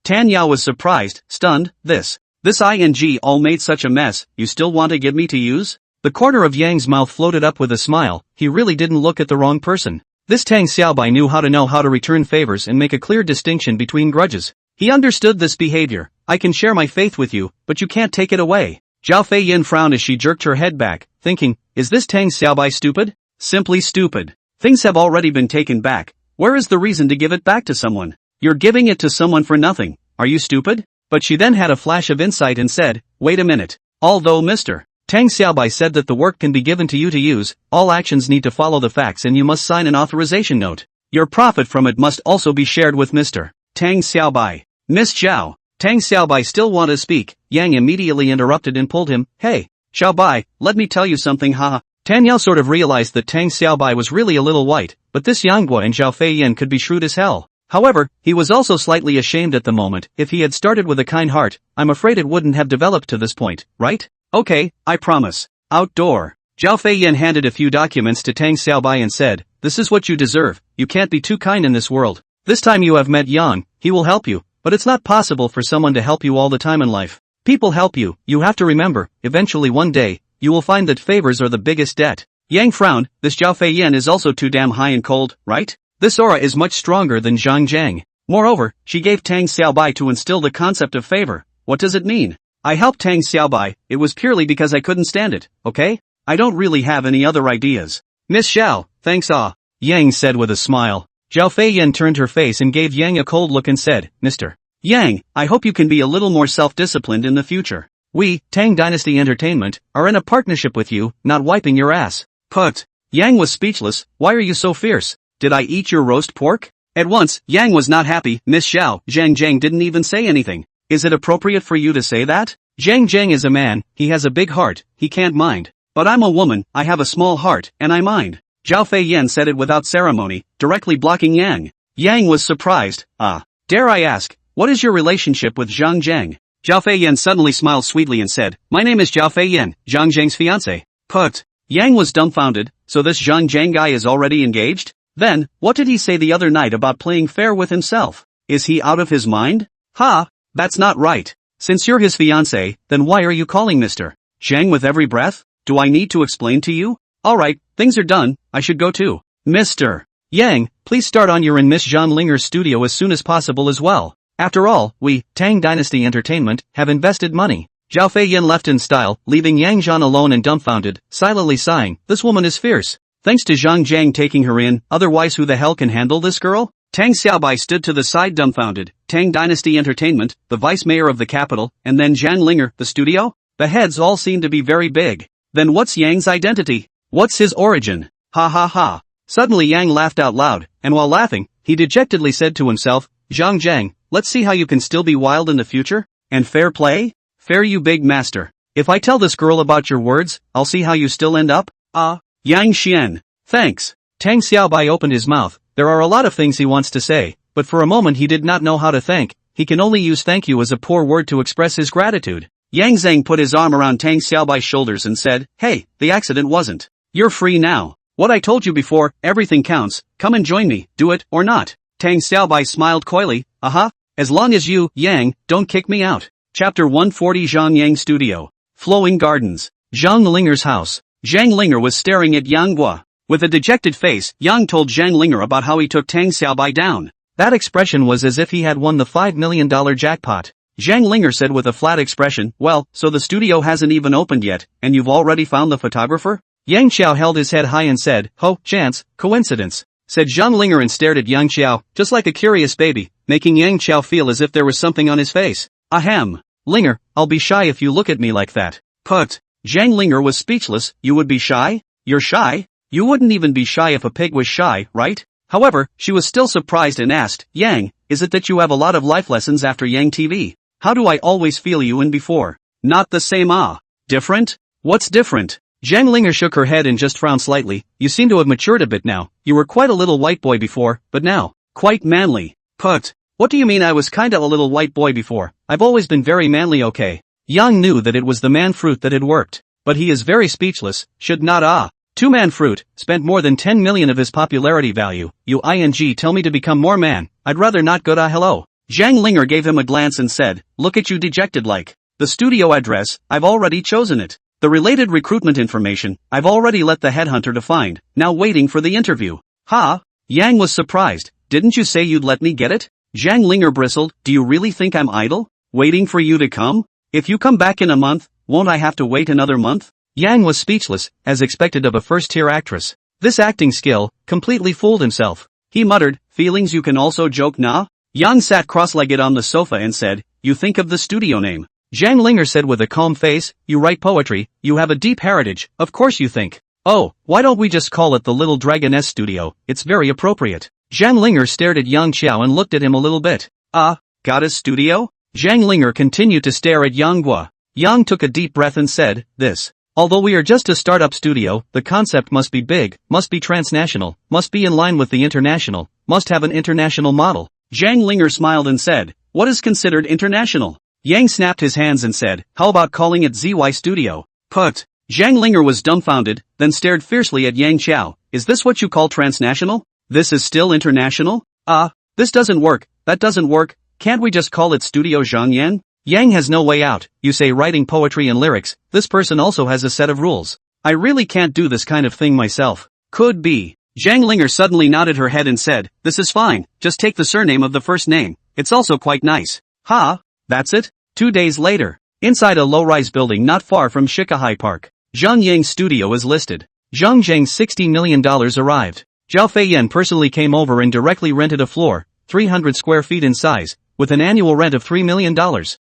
Tan Yao was surprised, stunned. This ing all made such a mess, you still want to give me to use? The corner of Yang's mouth floated up with a smile, he really didn't look at the wrong person. This Tang Xiaobai knew how to return favors and make a clear distinction between grudges. He understood this behavior. I can share my faith with you, but you can't take it away. Zhao Feiyin frowned as she jerked her head back, thinking, is this Tang Xiaobai stupid? Simply stupid. Things have already been taken back. Where is the reason to give it back to someone? You're giving it to someone for nothing. Are you stupid? But she then had a flash of insight and said, wait a minute. Although Mr. Tang Xiaobai said that the work can be given to you to use, all actions need to follow the facts and you must sign an authorization note. Your profit from it must also be shared with Mr. Tang Xiaobai. Miss Zhao. Tang Xiaobai still wanted to speak. Yang immediately interrupted and pulled him. Hey, Xiaobai, let me tell you something, haha. Tan Yao sort of realized that Tang Xiaobai was really a little white, but this Yanghua and Zhao Feiyin could be shrewd as hell. However, he was also slightly ashamed at the moment. If he had started with a kind heart, I'm afraid it wouldn't have developed to this point, right? Okay, I promise. Outdoor. Zhao Feiyin handed a few documents to Tang Xiaobai and said, this is what you deserve, you can't be too kind in this world. This time you have met Yang, he will help you, but it's not possible for someone to help you all the time in life. People help you, you have to remember, eventually one day, you will find that favors are the biggest debt. Yang frowned, this Zhao Feiyin is also too damn high and cold, right? This aura is much stronger than Zhang Zhang. Moreover, she gave Tang Xiaobai to instill the concept of favor. What does it mean? I helped Tang Xiaobai, it was purely because I couldn't stand it, okay? I don't really have any other ideas. Miss Xiao, thanks Yang said with a smile. Zhao Feiyin turned her face and gave Yang a cold look and said, Mr. Yang, I hope you can be a little more self-disciplined in the future. We, Tang Dynasty Entertainment, are in a partnership with you, not wiping your ass. Put. Yang was speechless, why are you so fierce? Did I eat your roast pork? At once, Yang was not happy. Miss Xiao, Zhang Zhang didn't even say anything. Is it appropriate for you to say that? Zhang Zhang is a man, he has a big heart, he can't mind. But I'm a woman, I have a small heart, and I mind. Zhao Feiyin said it without ceremony, directly blocking Yang. Yang was surprised. Dare I ask, what is your relationship with Zhang Zhang? Zhao Feiyin suddenly smiled sweetly and said, my name is Zhao Feiyin, Zhang Zhang's fiancé. Put. Yang was dumbfounded, so this Zhang Zhang guy is already engaged? Then, what did he say the other night about playing fair with himself? Is he out of his mind? That's not right. Since you're his fiancé, then why are you calling Mr. Zhang with every breath? Do I need to explain to you? Alright, things are done, I should go too. Mr. Yang, please start on your and Miss Zhan Linger's studio as soon as possible as well. After all, we, Tang Dynasty Entertainment, have invested money. Zhao Feiyan left in style, leaving Yang Zhan alone and dumbfounded, silently sighing, this woman is fierce. Thanks to Zhang Jiang taking her in, otherwise who the hell can handle this girl? Tang Xiaobai stood to the side dumbfounded. Tang Dynasty Entertainment, the vice mayor of the capital, and then Zhang Linger, the studio? The heads all seem to be very big. Then what's Yang's identity? What's his origin? Ha ha ha. Suddenly Yang laughed out loud, and while laughing, he dejectedly said to himself, Zhang Jiang, let's see how you can still be wild in the future? And fair play? Fair you big master. If I tell this girl about your words, I'll see how you still end up? Yang Xian. Thanks. Tang Xiaobai opened his mouth. There are a lot of things he wants to say, but for a moment he did not know how to thank. He can only use thank you as a poor word to express his gratitude. Yang Zhang put his arm around Tang Xiaobai's shoulders and said, hey, the accident wasn't. You're free now. What I told you before, everything counts, come and join me, do it or not. Tang Xiaobai smiled coyly, as long as you, Yang, don't kick me out. Chapter 140 Zhang Yang Studio. Flowing Gardens. Zhang Linger's house. Zhang Linger was staring at Yang Guo. With a dejected face, Yang told Zhang Linger about how he took Tang Xiaobai down. That expression was as if he had won the $5 million jackpot. Zhang Linger said with a flat expression, well, so the studio hasn't even opened yet, and you've already found the photographer? Yang Xiao held his head high and said, oh, chance, coincidence, said Zhang Linger and stared at Yang Xiao, just like a curious baby, making Yang Xiao feel as if there was something on his face. Ahem. Linger, I'll be shy if you look at me like that. Put. Zhang Linger was speechless. You would be shy? You're shy? You wouldn't even be shy if a pig was shy, right? However, she was still surprised and asked, Yang, is it that you have a lot of life lessons after Yang TV? How do I always feel you in before? Not the same. Different? What's different? Zhang Linger shook her head and just frowned slightly. You seem to have matured a bit now. You were quite a little white boy before, but now, quite manly. Put. What do you mean I was kinda a little white boy before? I've always been very manly, okay? Yang knew that it was the man fruit that had worked. But he is very speechless, should not. Two-man fruit, spent more than 10 million of his popularity value. You tell me to become more man, I'd rather not go to hello. Zhang Linger gave him a glance and said, look at you dejected like. The studio address, I've already chosen it. The related recruitment information, I've already let the headhunter to find, now waiting for the interview. Yang was surprised, didn't you say you'd let me get it? Zhang Linger bristled, do you really think I'm idle? Waiting for you to come? If you come back in a month, won't I have to wait another month? Yang was speechless, as expected of a first-tier actress. This acting skill, completely fooled himself. He muttered, feelings you can also joke nah? Yang sat cross-legged on the sofa and said, you think of the studio name. Zhang Linger said with a calm face, you write poetry, you have a deep heritage, of course you think. Oh, why don't we just call it the Little Dragoness Studio, it's very appropriate. Zhang Linger stared at Yang Xiao and looked at him a little bit. Goddess Studio? Zhang Linger continued to stare at Yang Guo. Yang took a deep breath and said, this. Although we are just a startup studio, the concept must be big, must be transnational, must be in line with the international, must have an international model. Zhang Linger smiled and said, what is considered international? Yang snapped his hands and said, how about calling it ZY Studio? Put. Zhang Linger was dumbfounded, then stared fiercely at Yang Xiao. Is this what you call transnational? This is still international? This doesn't work, that doesn't work, can't we just call it Studio Zhang Yan? Yang has no way out. You say writing poetry and lyrics, this person also has a set of rules. I really can't do this kind of thing myself. Could be. Zhang Linger suddenly nodded her head and said, this is fine, just take the surname of the first name, it's also quite nice. That's it? 2 days later. Inside a low-rise building not far from Shikahai Park. Zhang Yang Studio is listed. Zhang Zhang's $60 million arrived. Zhao Feiyan personally came over and directly rented a floor, 300 square feet in size, with an annual rent of $3 million.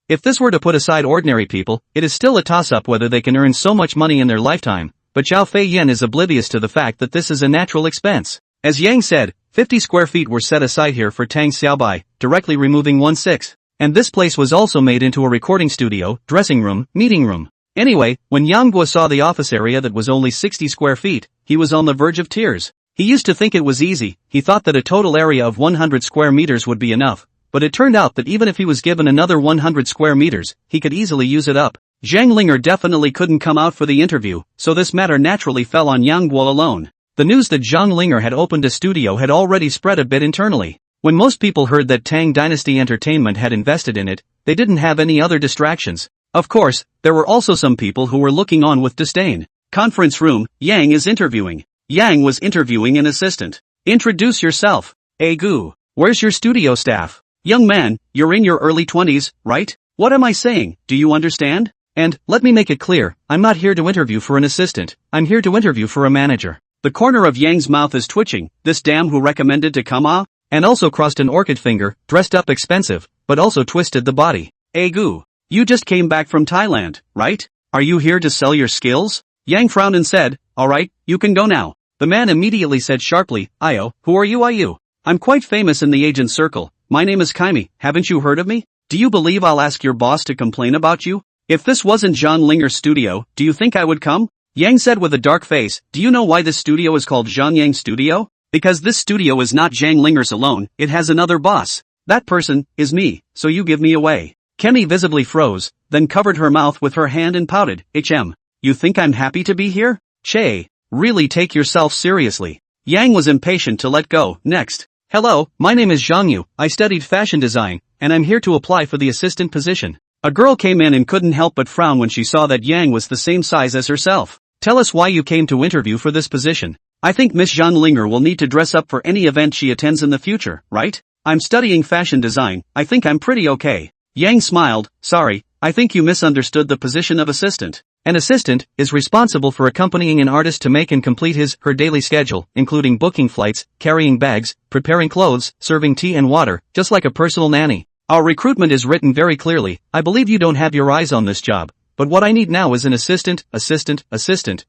If this were to put aside ordinary people, it is still a toss-up whether they can earn so much money in their lifetime, but Zhao Feiyan is oblivious to the fact that this is a natural expense. As Yang said, 50 square feet were set aside here for Tang Xiaobai, directly removing 1/6. And this place was also made into a recording studio, dressing room, meeting room. Anyway, when Yang Guo saw the office area that was only 60 square feet, he was on the verge of tears. He used to think it was easy, he thought that a total area of 100 square meters would be enough. But it turned out that even if he was given another 100 square meters, he could easily use it up. Zhang Linger definitely couldn't come out for the interview, so this matter naturally fell on Yang Guo alone. The news that Zhang Linger had opened a studio had already spread a bit internally. When most people heard that Tang Dynasty Entertainment had invested in it, they didn't have any other distractions. Of course, there were also some people who were looking on with disdain. Conference room, Yang is interviewing. Yang was interviewing an assistant. Introduce yourself. Gu. Where's your studio staff? Young man, you're in your early 20s, right? What am I saying, do you understand? And, let me make it clear, I'm not here to interview for an assistant, I'm here to interview for a manager. The corner of Yang's mouth is twitching, this damn who recommended to come ah? And also crossed an orchid finger, dressed up expensive, but also twisted the body. Egu. You just came back from Thailand, right? Are you here to sell your skills? Yang frowned and said, alright, you can go now. The man immediately said sharply, Io, who are you? I'm quite famous in the agent circle, my name is Kaimi, haven't you heard of me? Do you believe I'll ask your boss to complain about you? If this wasn't Zhang Linger's studio, do you think I would come? Yang said with a dark face, do you know why this studio is called Zhang Yang Studio? Because this studio is not Zhang Linger's alone, it has another boss. That person is me, so you give me away. Kemi visibly froze, then covered her mouth with her hand and pouted, You think I'm happy to be here? Che, really take yourself seriously. Yang was impatient to let go. Next. Hello, my name is Zhang Yu, I studied fashion design, and I'm here to apply for the assistant position. A girl came in and couldn't help but frown when she saw that Yang was the same size as herself. Tell us why you came to interview for this position. I think Miss Zhang Linger will need to dress up for any event she attends in the future, right? I'm studying fashion design, I think I'm pretty okay. Yang smiled, sorry, I think you misunderstood the position of assistant. An assistant is responsible for accompanying an artist to make and complete her daily schedule, including booking flights, carrying bags, preparing clothes, serving tea and water, just like a personal nanny. Our recruitment is written very clearly, I believe you don't have your eyes on this job, but what I need now is an assistant,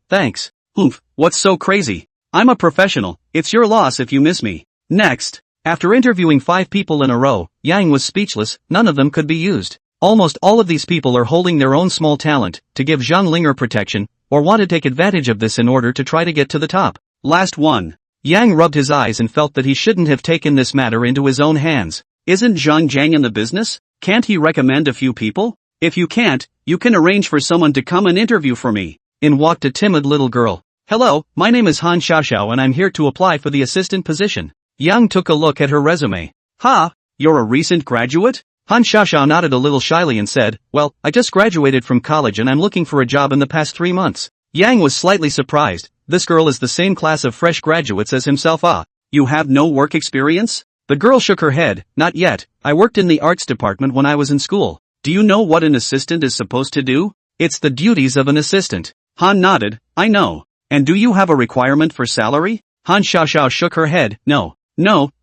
thanks. Oomph, what's so crazy? I'm a professional, it's your loss if you miss me. Next. After interviewing 5 people in a row, Yang was speechless, none of them could be used. Almost all of these people are holding their own small talent, to give Zhang Linger protection, or want to take advantage of this in order to try to get to the top. Last one. Yang rubbed his eyes and felt that he shouldn't have taken this matter into his own hands. Isn't Zhang Jiang in the business? Can't he recommend a few people? If you can't, you can arrange for someone to come and interview for me. In walked a timid little girl. Hello, my name is Han Xiaoxiao and I'm here to apply for the assistant position. Yang took a look at her resume. Ha, you're a recent graduate? Han Xiaoxiao nodded a little shyly and said, well, I just graduated from college and I'm looking for a job in the past 3 months. Yang was slightly surprised, this girl is the same class of fresh graduates as himself. Ah, you have no work experience? The girl shook her head, not yet, I worked in the arts department when I was in school. Do you know what an assistant is supposed to do? It's the duties of an assistant. Han nodded, I know. And do you have a requirement for salary? Han Xiaoxiao shook her head, no,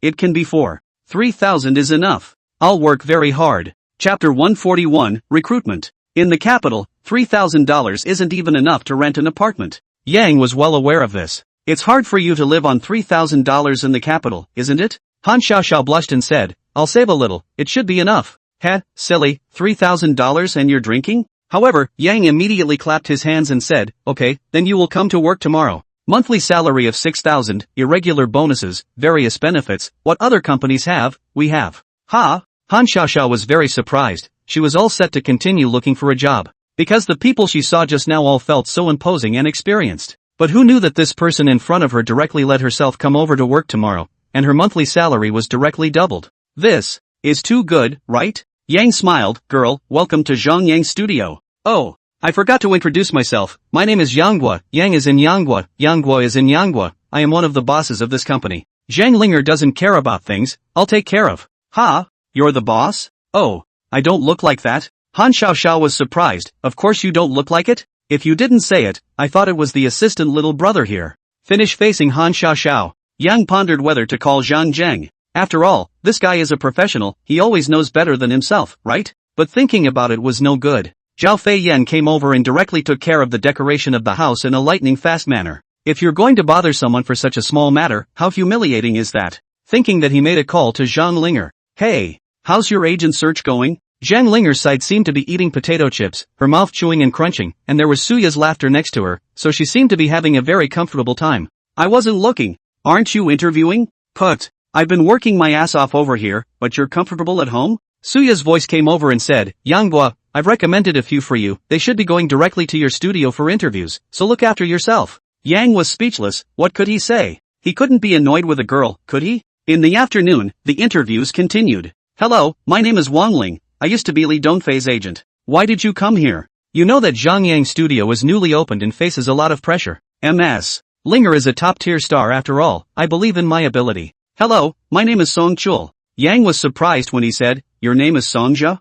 it can be 3,000 is enough. I'll work very hard. Chapter 141, Recruitment. In the capital, $3,000 isn't even enough to rent an apartment. Yang was well aware of this. It's hard for you to live on $3,000 in the capital, isn't it? Han Xiaoxiao blushed and said, I'll save a little, it should be enough. Heh, silly, $3,000 and you're drinking? However, Yang immediately clapped his hands and said, okay, then you will come to work tomorrow. Monthly salary of 6,000, irregular bonuses, various benefits, what other companies have, we have. Ha! Han Xiaoxiao was very surprised, she was all set to continue looking for a job. Because the people she saw just now all felt so imposing and experienced. But who knew that this person in front of her directly let herself come over to work tomorrow, and her monthly salary was directly doubled. This is too good, right? Yang smiled, girl, welcome to Zhang Yang Studio. Oh, I forgot to introduce myself, my name is Yanghua, Yang is in Yanghua, Yanghua is in Yanghua, I am one of the bosses of this company. Zhang Linger doesn't care about things, I'll take care of. Ha, you're the boss? Oh, I don't look like that? Han Xiaoxiao was surprised, of course you don't look like it? If you didn't say it, I thought it was the assistant little brother here. Finish facing Han Xiaoxiao. Yang pondered whether to call Zhang Zheng. After all, this guy is a professional, he always knows better than himself, right? But thinking about it was no good. Zhao Fei Yan came over and directly took care of the decoration of the house in a lightning fast manner. If you're going to bother someone for such a small matter, how humiliating is that? Thinking that he made a call to Zhang Linger. Hey, how's your agent search going? Zhang Linger's side seemed to be eating potato chips, her mouth chewing and crunching, and there was Suya's laughter next to her, so she seemed to be having a very comfortable time. I wasn't looking. Aren't you interviewing? Put. I've been working my ass off over here, but you're comfortable at home? Suya's voice came over and said, Yanghua, I've recommended a few for you, they should be going directly to your studio for interviews, so look after yourself. Yang was speechless, what could he say? He couldn't be annoyed with a girl, could he? In the afternoon, the interviews continued. Hello, my name is Wang Ling, I used to be Li Dongfei's agent. Why did you come here? You know that Zhang Yang Studio is newly opened and faces a lot of pressure. MS. Linger is a top-tier star after all, I believe in my ability. Hello, my name is Song Chul. Yang was surprised when he said, your name is Songjia?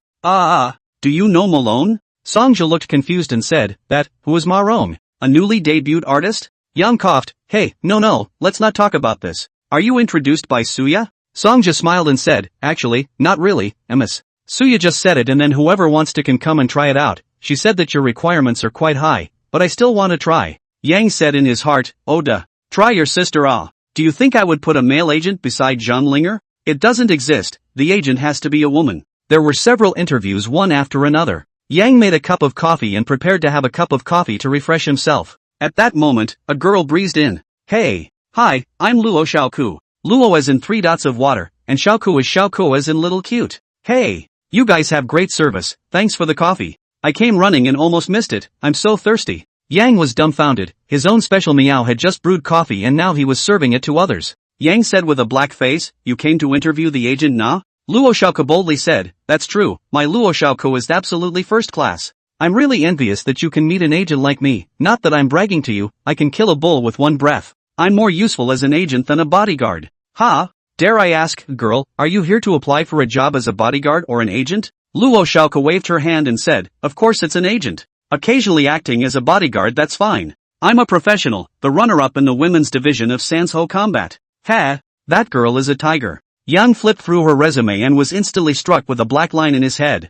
Do you know Malone? Songja looked confused and said, who is Ma Rong? A newly debuted artist? Yang coughed, hey, no, let's not talk about this. Are you introduced by Suya? Songja smiled and said, actually, not really, Ms. Suya just said it and then whoever wants to can come and try it out. She said that your requirements are quite high, but I still want to try. Yang said in his heart, oh duh. Try your sister ah. Do you think I would put a male agent beside Zhang Linger? It doesn't exist, the agent has to be a woman. There were several interviews one after another. Yang made a cup of coffee and prepared to have a cup of coffee to refresh himself. At that moment, a girl breezed in. Hey. Hi, I'm Luo Xiaoku. Luo as in 3 dots of water, and Xiaoku is Xiaoku as in little cute. Hey. You guys have great service, thanks for the coffee. I came running and almost missed it, I'm so thirsty. Yang was dumbfounded, his own special meow had just brewed coffee and now he was serving it to others. Yang said with a black face, you came to interview the agent na? Luo Xiaoku boldly said, that's true, my Luo Xiaoku is absolutely first class. I'm really envious that you can meet an agent like me, not that I'm bragging to you, I can kill a bull with one breath. I'm more useful as an agent than a bodyguard. Ha? Dare I ask, girl, are you here to apply for a job as a bodyguard or an agent? Luo Xiaoku waved her hand and said, of course it's an agent. Occasionally acting as a bodyguard that's fine. I'm a professional, the runner-up in the women's division of Sansho Combat. Ha! That girl is a tiger. Yang flipped through her resume and was instantly struck with a black line in his head.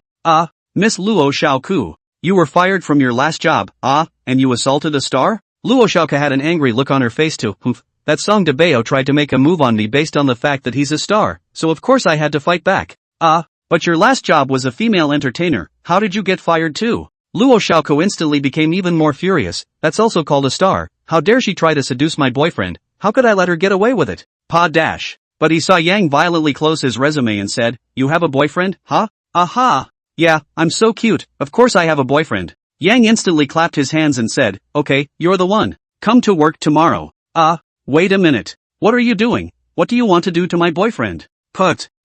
Miss Luo Xiaoku. You were fired from your last job, and you assaulted a star? Luo Xiaoku had an angry look on her face too. That Song de Bao tried to make a move on me based on the fact that he's a star, so of course I had to fight back. But your last job was a female entertainer, how did you get fired too? Luo Xiaoku instantly became even more furious, that's also called a star, how dare she try to seduce my boyfriend, how could I let her get away with it? But he saw Yang violently close his resume and said, you have a boyfriend, huh? Aha! Yeah, I'm so cute, of course I have a boyfriend. Yang instantly clapped his hands and said, okay, you're the one. Come to work tomorrow. Wait a minute. What are you doing? What do you want to do to my boyfriend?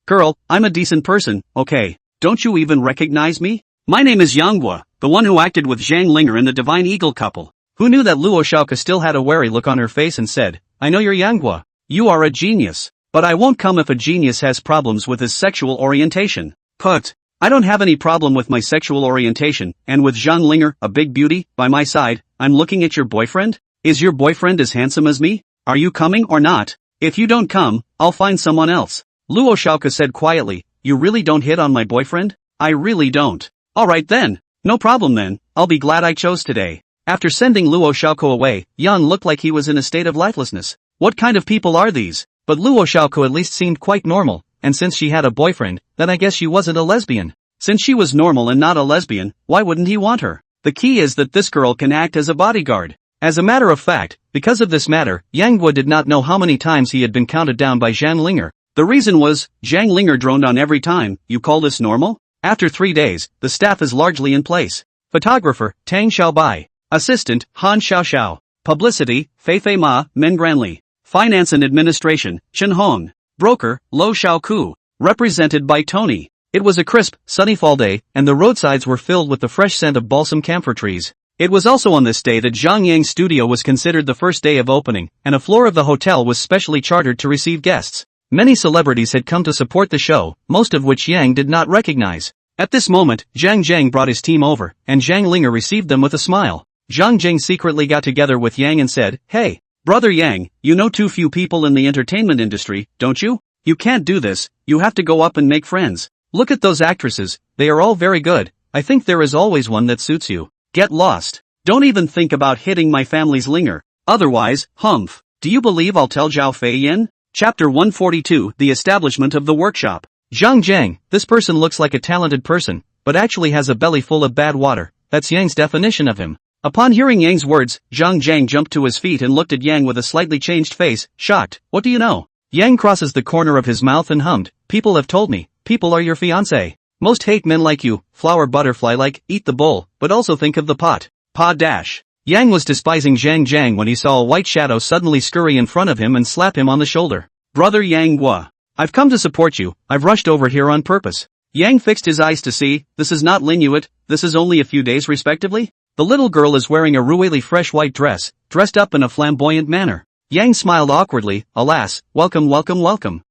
Girl, I'm a decent person, okay? Don't you even recognize me? My name is Yang Gua, the one who acted with Zhang Linger in the Divine Eagle couple. Who knew that Luo Xiaoku still had a wary look on her face and said, I know you're Yang Gua. You are a genius. But I won't come if a genius has problems with his sexual orientation. I don't have any problem with my sexual orientation, and with Zhang Linger, a big beauty, by my side, I'm looking at your boyfriend? Is your boyfriend as handsome as me? Are you coming or not? If you don't come, I'll find someone else. Luo Xiaoku said quietly, you really don't hit on my boyfriend? I really don't. Alright then. No problem then, I'll be glad I chose today. After sending Luo Xiaoku away, Yang looked like he was in a state of lifelessness. What kind of people are these? But Luo Xiaoku at least seemed quite normal, and since she had a boyfriend, then I guess she wasn't a lesbian. Since she was normal and not a lesbian, why wouldn't he want her? The key is that this girl can act as a bodyguard. As a matter of fact, because of this matter, Yang Guo did not know how many times he had been counted down by Zhang Linger. The reason was, Zhang Linger droned on every time, you call this normal? After 3 days, the staff is largely in place. Photographer, Tang Xiaobai. Assistant, Han Xiaoxiao. Publicity, Fei Fei Ma, Men Granli. Finance and Administration, Chen Hong. Broker, Lo Xiaoku. Represented by Tony. It was a crisp, sunny fall day, and the roadsides were filled with the fresh scent of balsam camphor trees. It was also on this day that Zhang Yang's studio was considered the first day of opening, and a floor of the hotel was specially chartered to receive guests. Many celebrities had come to support the show, most of which Yang did not recognize. At this moment, Zhang Zheng brought his team over, and Zhang Linger received them with a smile. Zhang Zheng secretly got together with Yang and said, hey, brother Yang, you know too few people in the entertainment industry, don't you? You can't do this, you have to go up and make friends. Look at those actresses, they are all very good, I think there is always one that suits you. Get lost. Don't even think about hitting my family's Linger. Otherwise, humph. Do you believe I'll tell Zhao Fei Yin? Chapter 142, The Establishment of the Workshop. Zhang Zheng, this person looks like a talented person, but actually has a belly full of bad water. That's Yang's definition of him. Upon hearing Yang's words, Zhang Zheng jumped to his feet and looked at Yang with a slightly changed face, shocked. What do you know? Yang crosses the corner of his mouth and hummed. People have told me, people are your fiancé. Most hate men like you, flower butterfly like, eat the bowl, but also think of the pot. Yang was despising Zhang Zheng when he saw a white shadow suddenly scurry in front of him and slap him on the shoulder. Brother Yang Gua. I've come to support you, I've rushed over here on purpose. Yang fixed his eyes to see, this is not Linuit, this is only a few days respectively? The little girl is wearing a really fresh white dress, dressed up in a flamboyant manner. Yang smiled awkwardly, alas, welcome.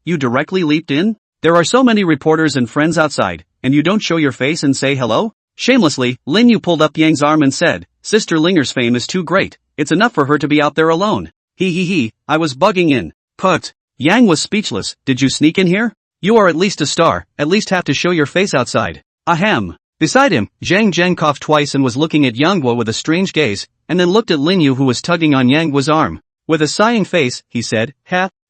You directly leaped in? There are so many reporters and friends outside, and you don't show your face and say hello? Shamelessly, Lin Yu pulled up Yang's arm and said, Sister Linger's fame is too great, it's enough for her to be out there alone. He, I was bugging in. Put. Yang was speechless. Did you sneak in here? You are at least a star, at least have to show your face outside. Ahem. Beside him, Zhang Zheng coughed twice and was looking at Yang Guo with a strange gaze, and then looked at Lin Yu who was tugging on Yang Guo's arm. With a sighing face, he said,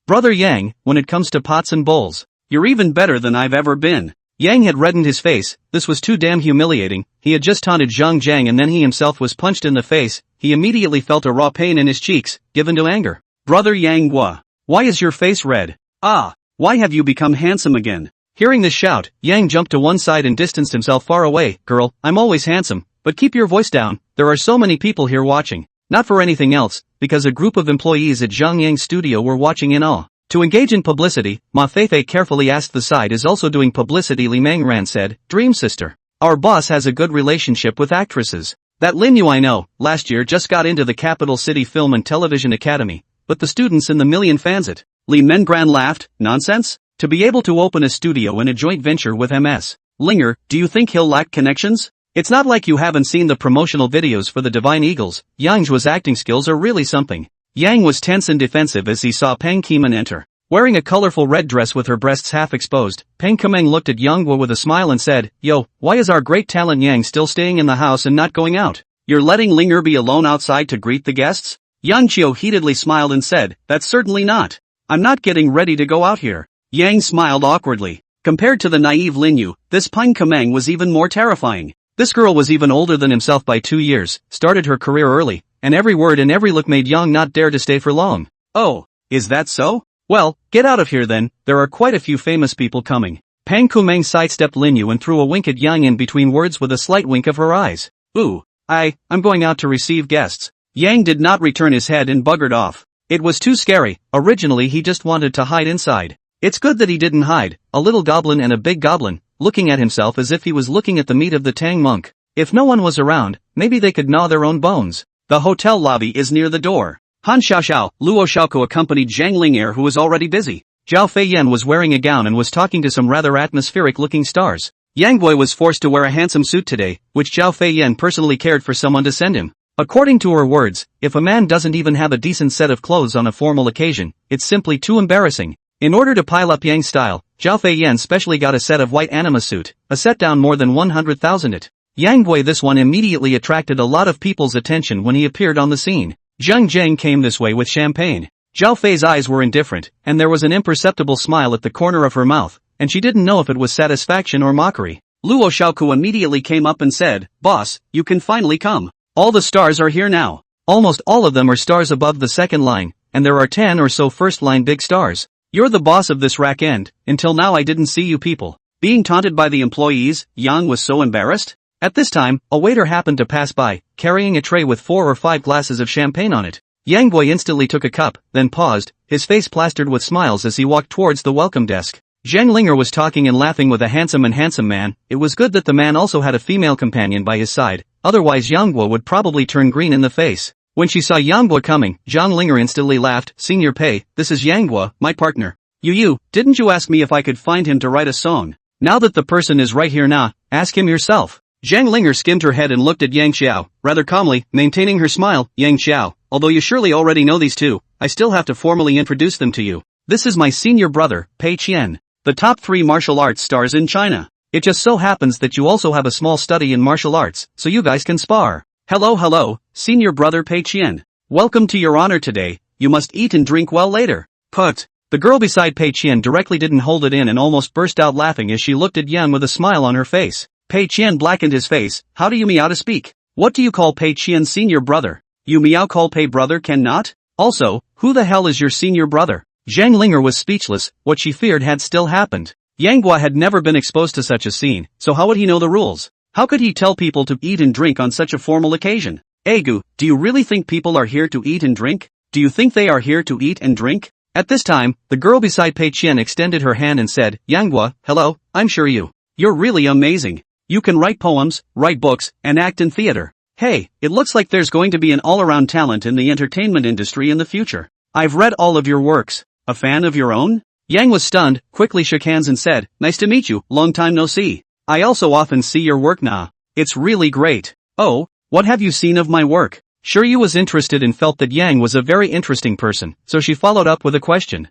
Brother Yang, when it comes to pots and bowls, you're even better than I've ever been. Yang had reddened his face, this was too damn humiliating, he had just taunted Zhang Zheng and then he himself was punched in the face, he immediately felt a raw pain in his cheeks, given to anger. Brother Yang Guo, why is your face red? Why have you become handsome again? Hearing this shout, Yang jumped to one side and distanced himself far away. Girl, I'm always handsome, but keep your voice down, there are so many people here watching. Not for anything else, because a group of employees at Zhang Yang's studio were watching in awe. To engage in publicity, Ma Feifei carefully asked the side is also doing publicity. Li Mangran said, Dream sister. Our boss has a good relationship with actresses. That Lin Yu I know, last year just got into the Capital City Film and Television Academy, but the students in the million fans it. Li Mengran laughed, nonsense? To be able to open a studio in a joint venture with MS Linger, do you think he'll lack connections? It's not like you haven't seen the promotional videos for the Divine Eagles, Yang Zhuo's acting skills are really something. Yang was tense and defensive as he saw Peng Qimen enter. Wearing a colorful red dress with her breasts half exposed, Peng Qimeng looked at Yang Guo with a smile and said, Yo, why is our great talent Yang still staying in the house and not going out? You're letting Linger be alone outside to greet the guests? Yang Qiu heatedly smiled and said, That's certainly not. I'm not getting ready to go out here. Yang smiled awkwardly. Compared to the naive Lin Yu, this Peng Qimeng was even more terrifying. This girl was even older than himself by 2 years, started her career early, and every word and every look made Yang not dare to stay for long. Oh, is that so? Well, get out of here then, there are quite a few famous people coming. Peng Qimeng sidestepped Lin Yu and threw a wink at Yang in between words with a slight wink of her eyes. Ooh, I'm going out to receive guests. Yang did not return his head and buggered off. It was too scary, originally he just wanted to hide inside. It's good that he didn't hide, a little goblin and a big goblin, looking at himself as if he was looking at the meat of the Tang monk. If no one was around, maybe they could gnaw their own bones. The hotel lobby is near the door. Han Xiaoxiao, Luo Xiaoko accompanied Zhang Ling'er who was already busy. Zhao Feiyan was wearing a gown and was talking to some rather atmospheric-looking stars. Yang Gui was forced to wear a handsome suit today, which Zhao Feiyan personally cared for someone to send him. According to her words, if a man doesn't even have a decent set of clothes on a formal occasion, it's simply too embarrassing. In order to pile up Yang's style, Zhao Feiyan specially got a set of white anima suit, a set down more than 100,000 it. Yang Gui this one immediately attracted a lot of people's attention when he appeared on the scene. Zhang Zheng came this way with champagne. Zhao Fei's eyes were indifferent, and there was an imperceptible smile at the corner of her mouth, and she didn't know if it was satisfaction or mockery. Luo Xiaoku immediately came up and said, Boss, you can finally come. All the stars are here now. Almost all of them are stars above the second line, and there are 10 or so first line big stars. You're the boss of this rack end, until now I didn't see you people. Being taunted by the employees, Yang was so embarrassed. At this time, a waiter happened to pass by, carrying a tray with 4 or 5 glasses of champagne on it. Yang Gui instantly took a cup, then paused, his face plastered with smiles as he walked towards the welcome desk. Zhang Linger was talking and laughing with a handsome man. It was good that the man also had a female companion by his side, otherwise Yang Guo would probably turn green in the face. When she saw Yang Guo coming, Zhang Linger instantly laughed, Senior Pei, this is Yang Guo, my partner. You, didn't you ask me if I could find him to write a song? Now that the person is right here now, ask him yourself. Zhang Linger skimmed her head and looked at Yang Xiao, rather calmly, maintaining her smile. Yang Xiao, although you surely already know these two, I still have to formally introduce them to you. This is my senior brother, Pei Qian, the top 3 martial arts stars in China. It just so happens that you also have a small study in martial arts, so you guys can spar. Hello, senior brother Pei Qian. Welcome to your honor today, you must eat and drink well later. Put. The girl beside Pei Qian directly didn't hold it in and almost burst out laughing as she looked at Yang with a smile on her face. Pei Qian blackened his face, how do you meow to speak? What do you call Pei Qian's senior brother? You meow call Pei brother cannot? Also, who the hell is your senior brother? Zhang Linger was speechless, what she feared had still happened. Yang Gua had never been exposed to such a scene, so how would he know the rules? How could he tell people to eat and drink on such a formal occasion? Egu, do you really think people are here to eat and drink? Do you think they are here to eat and drink? At this time, the girl beside Pei Qian extended her hand and said, Yang Gua, hello, I'm sure you're really amazing. You can write poems, write books, and act in theater. Hey, it looks like there's going to be an all-around talent in the entertainment industry in the future. I've read all of your works. A fan of your own? Yang was stunned, quickly shook hands and said, Nice to meet you, long time no see. I also often see your work nah. It's really great. Oh, what have you seen of my work? Sure, you was interested and felt that Yang was a very interesting person, so she followed up with a question.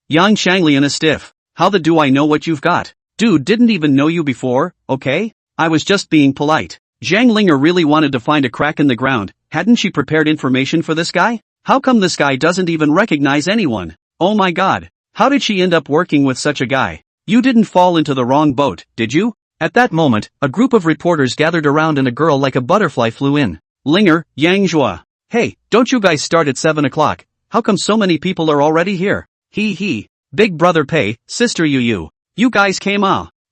Yang Shanglian a stiff. How the do I know what you've got? Dude, didn't even know you before, okay? I was just being polite. Zhang Linger really wanted to find a crack in the ground. Hadn't she prepared information for this guy? How come this guy doesn't even recognize anyone? Oh my god. How did she end up working with such a guy? You didn't fall into the wrong boat, did you? At that moment, a group of reporters gathered around and a girl like a butterfly flew in. Linger, Yang Zhua. Hey, don't you guys start at 7 o'clock? How come so many people are already here? Hee. Big brother Pei, sister Yu. You guys came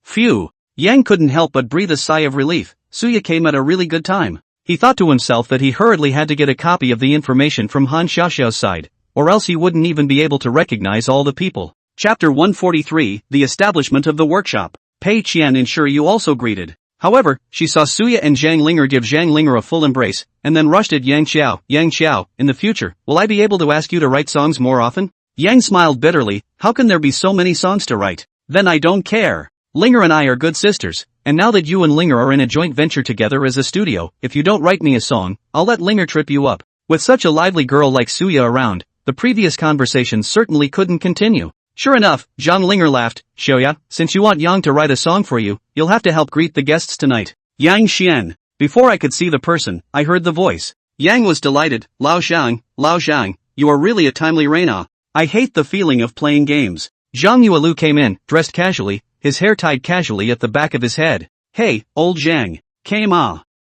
Phew. Yang couldn't help but breathe a sigh of relief. Suya came at a really good time. He thought to himself that he hurriedly had to get a copy of the information from Han Xiaoxiao's side, or else he wouldn't even be able to recognize all the people. Chapter 143, The Establishment of the Workshop. Pei Qian and Sure Yu also greeted. However, she saw Suya and Zhang Linger give Zhang Linger a full embrace, and then rushed at Yang Xiao, in the future, will I be able to ask you to write songs more often? Yang smiled bitterly, how can there be so many songs to write? Then I don't care. Linger and I are good sisters, and now that you and Linger are in a joint venture together as a studio, if you don't write me a song, I'll let Linger trip you up. With such a lively girl like Suya around, the previous conversation certainly couldn't continue. Sure enough, Zhang Linger laughed, Xiaoya, since you want Yang to write a song for you, you'll have to help greet the guests tonight. Yang Xian. Before I could see the person, I heard the voice. Yang was delighted, Lao Zhang, you are really a timely reina. I hate the feeling of playing games. Zhang Yuelu came in, dressed casually, his hair tied casually at the back of his head. Hey, old Zhang.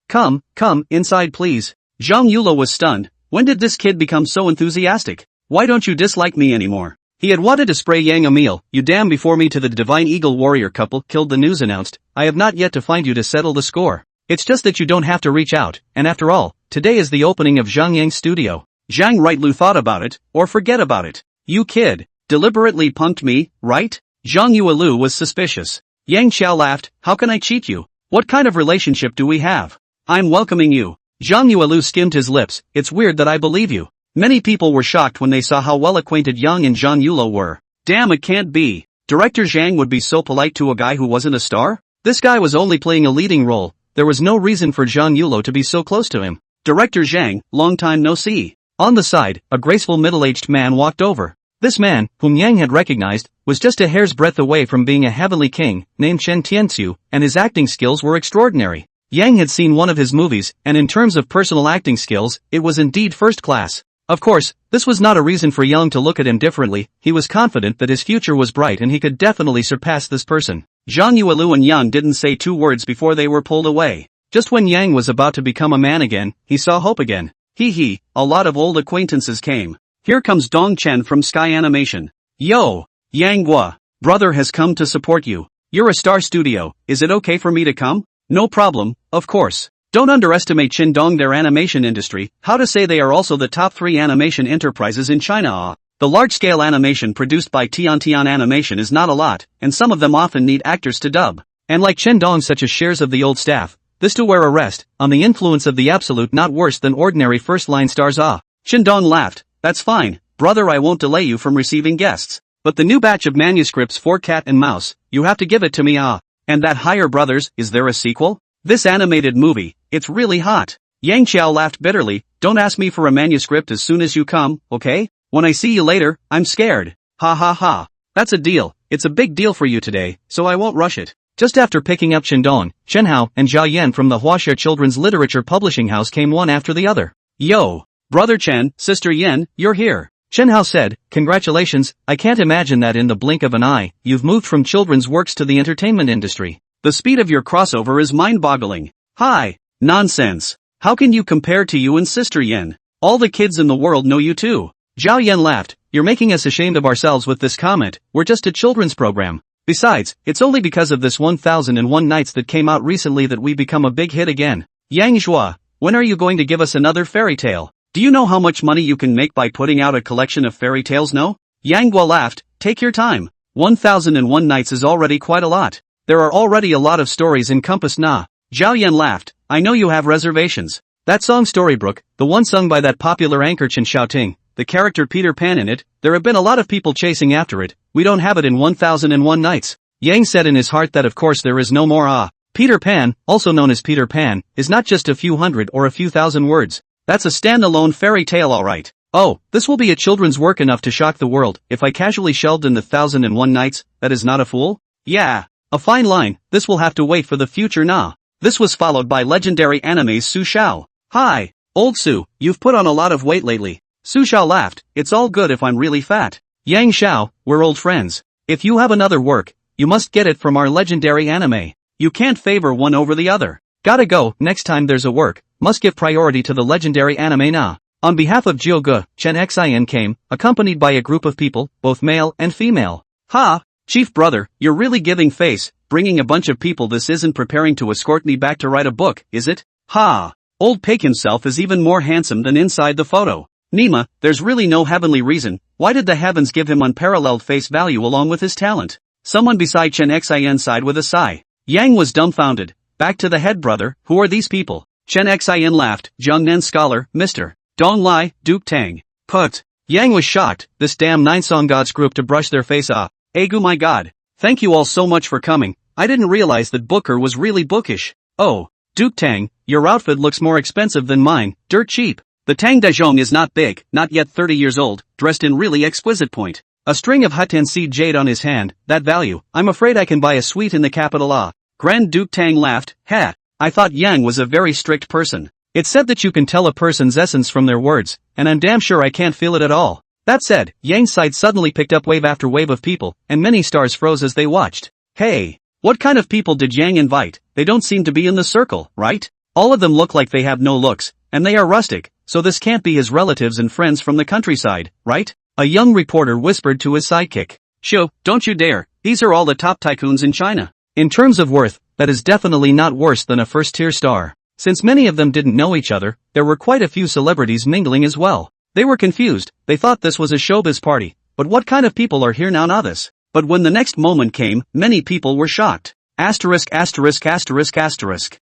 Come, inside please. Zhang Yuelu was stunned. When did this kid become so enthusiastic? Why don't you dislike me anymore? He had wanted to spray Yang a meal. You damn before me to the Divine Eagle warrior couple killed the news announced. I have not yet to find you to settle the score. It's just that you don't have to reach out, and after all, today is the opening of Zhang Yang's studio. Zhang Rightlu thought about it, or forget about it. You kid, deliberately punked me, right? Zhang Yuelu was suspicious. Yang Xiao laughed, how can I cheat you? What kind of relationship do we have? I'm welcoming you. Zhang Yuelu skimmed his lips, it's weird that I believe you. Many people were shocked when they saw how well acquainted Yang and Zhang Yuelu were. Damn, it can't be. Director Zhang would be so polite to a guy who wasn't a star? This guy was only playing a leading role. There was no reason for Zhang Yuelu to be so close to him. Director Zhang, long time no see. On the side, a graceful middle-aged man walked over. This man, whom Yang had recognized, was just a hair's breadth away from being a heavenly king, named Chen Tianxiu, and his acting skills were extraordinary. Yang had seen one of his movies, and in terms of personal acting skills, it was indeed first class. Of course, this was not a reason for Yang to look at him differently. He was confident that his future was bright and he could definitely surpass this person. Zhang Yuelu and Yang didn't say two words before they were pulled away. Just when Yang was about to become a man again, he saw hope again. A lot of old acquaintances came. Here comes Dong Chen from Sky Animation. Yo! Yang Gua, brother has come to support you. You're a star studio, is it okay for me to come? No problem, of course. Don't underestimate Qingdong, their animation industry. How to say they are also the top 3 animation enterprises in China. The large-scale animation produced by Tian Animation is not a lot, and some of them often need actors to dub. And like Qingdong, such as shares of the old staff, this to wear a rest on the influence of the absolute not worse than ordinary first-line stars. Qingdong laughed. That's fine, brother, I won't delay you from receiving guests. But the new batch of manuscripts for Cat and Mouse, you have to give it to me. And that Higher Brothers, is there a sequel? This animated movie, it's really hot. Yang Qiao laughed bitterly, don't ask me for a manuscript as soon as you come, okay? When I see you later, I'm scared. Ha. That's a deal, it's a big deal for you today, so I won't rush it. Just after picking up Qingdong, Hao, and Zhao Yan from the Huaxia Children's Literature Publishing House came one after the other. Yo! Brother Chen, sister Yan, you're here. Hao said, congratulations, I can't imagine that in the blink of an eye, you've moved from children's works to the entertainment industry. The speed of your crossover is mind-boggling. Hi. Nonsense. How can you compare to you and sister Yan? All the kids in the world know you too. Zhao Yan laughed, you're making us ashamed of ourselves with this comment, we're just a children's program. Besides, it's only because of this 1001 Nights that came out recently that we become a big hit again. Yang Zhua, when are you going to give us another fairy tale? Do you know how much money you can make by putting out a collection of fairy tales? No? Yang Guo laughed, take your time. 1001 Nights is already quite a lot. There are already a lot of stories encompassed. Zhao Yan laughed, I know you have reservations. That song Storybrooke, the one sung by that popular anchor Chen Xiaoting, the character Peter Pan in it, there have been a lot of people chasing after it, we don't have it in 1001 Nights. Yang said in his heart that of course there is no more. Peter Pan, also known as Peter Pan, is not just a few hundred or a few thousand words. That's a standalone fairy tale alright. Oh, this will be a children's work enough to shock the world if I casually shelved in the 1001 Nights, that is not a fool? Yeah. A fine line, this will have to wait for the future nah. This was followed by legendary anime's Su Xiao. Hi, old Su, you've put on a lot of weight lately. Su Xiao laughed, it's all good if I'm really fat. Yang Xiao, we're old friends. If you have another work, you must get it from our legendary anime. You can't favor one over the other. Gotta go, next time there's a work, must give priority to the legendary anime nah. On behalf of Jioge, Chen Xin came, accompanied by a group of people, both male and female. Ha! Chief brother, you're really giving face, bringing a bunch of people. This isn't preparing to escort me back to write a book, is it? Ha! Old Paik himself is even more handsome than inside the photo. Nima, there's really no heavenly reason, why did the heavens give him unparalleled face value along with his talent? Someone beside Chen Xin sighed with a sigh. Yang was dumbfounded. Back to the head brother, who are these people? Chen Xin laughed, Zhongnan scholar, Mr. Dong Lai, Duke Tang. Put. Yang was shocked, this damn nine song gods group to brush their face off. Egu my god. Thank you all so much for coming, I didn't realize that Booker was really bookish. Oh, Duke Tang, your outfit looks more expensive than mine, dirt cheap. The Tang Dezhong is not big, not yet 30 years old, dressed in really exquisite point. A string of Hutton seed jade on his hand, that value, I'm afraid I can buy a suite in the capital ah. Grand Duke Tang laughed, ha, I thought Yang was a very strict person. It's said that you can tell a person's essence from their words, and I'm damn sure I can't feel it at all. That said, Yang's side suddenly picked up wave after wave of people, and many stars froze as they watched. Hey, what kind of people did Yang invite? They don't seem to be in the circle, right? All of them look like they have no looks, and they are rustic, so this can't be his relatives and friends from the countryside, right? A young reporter whispered to his sidekick. Shoo, don't you dare, these are all the top tycoons in China. In terms of worth, that is definitely not worse than a first-tier star. Since many of them didn't know each other, there were quite a few celebrities mingling as well. They were confused, they thought this was a showbiz party, but what kind of people are here now this? But when the next moment came, many people were shocked. Asterisk.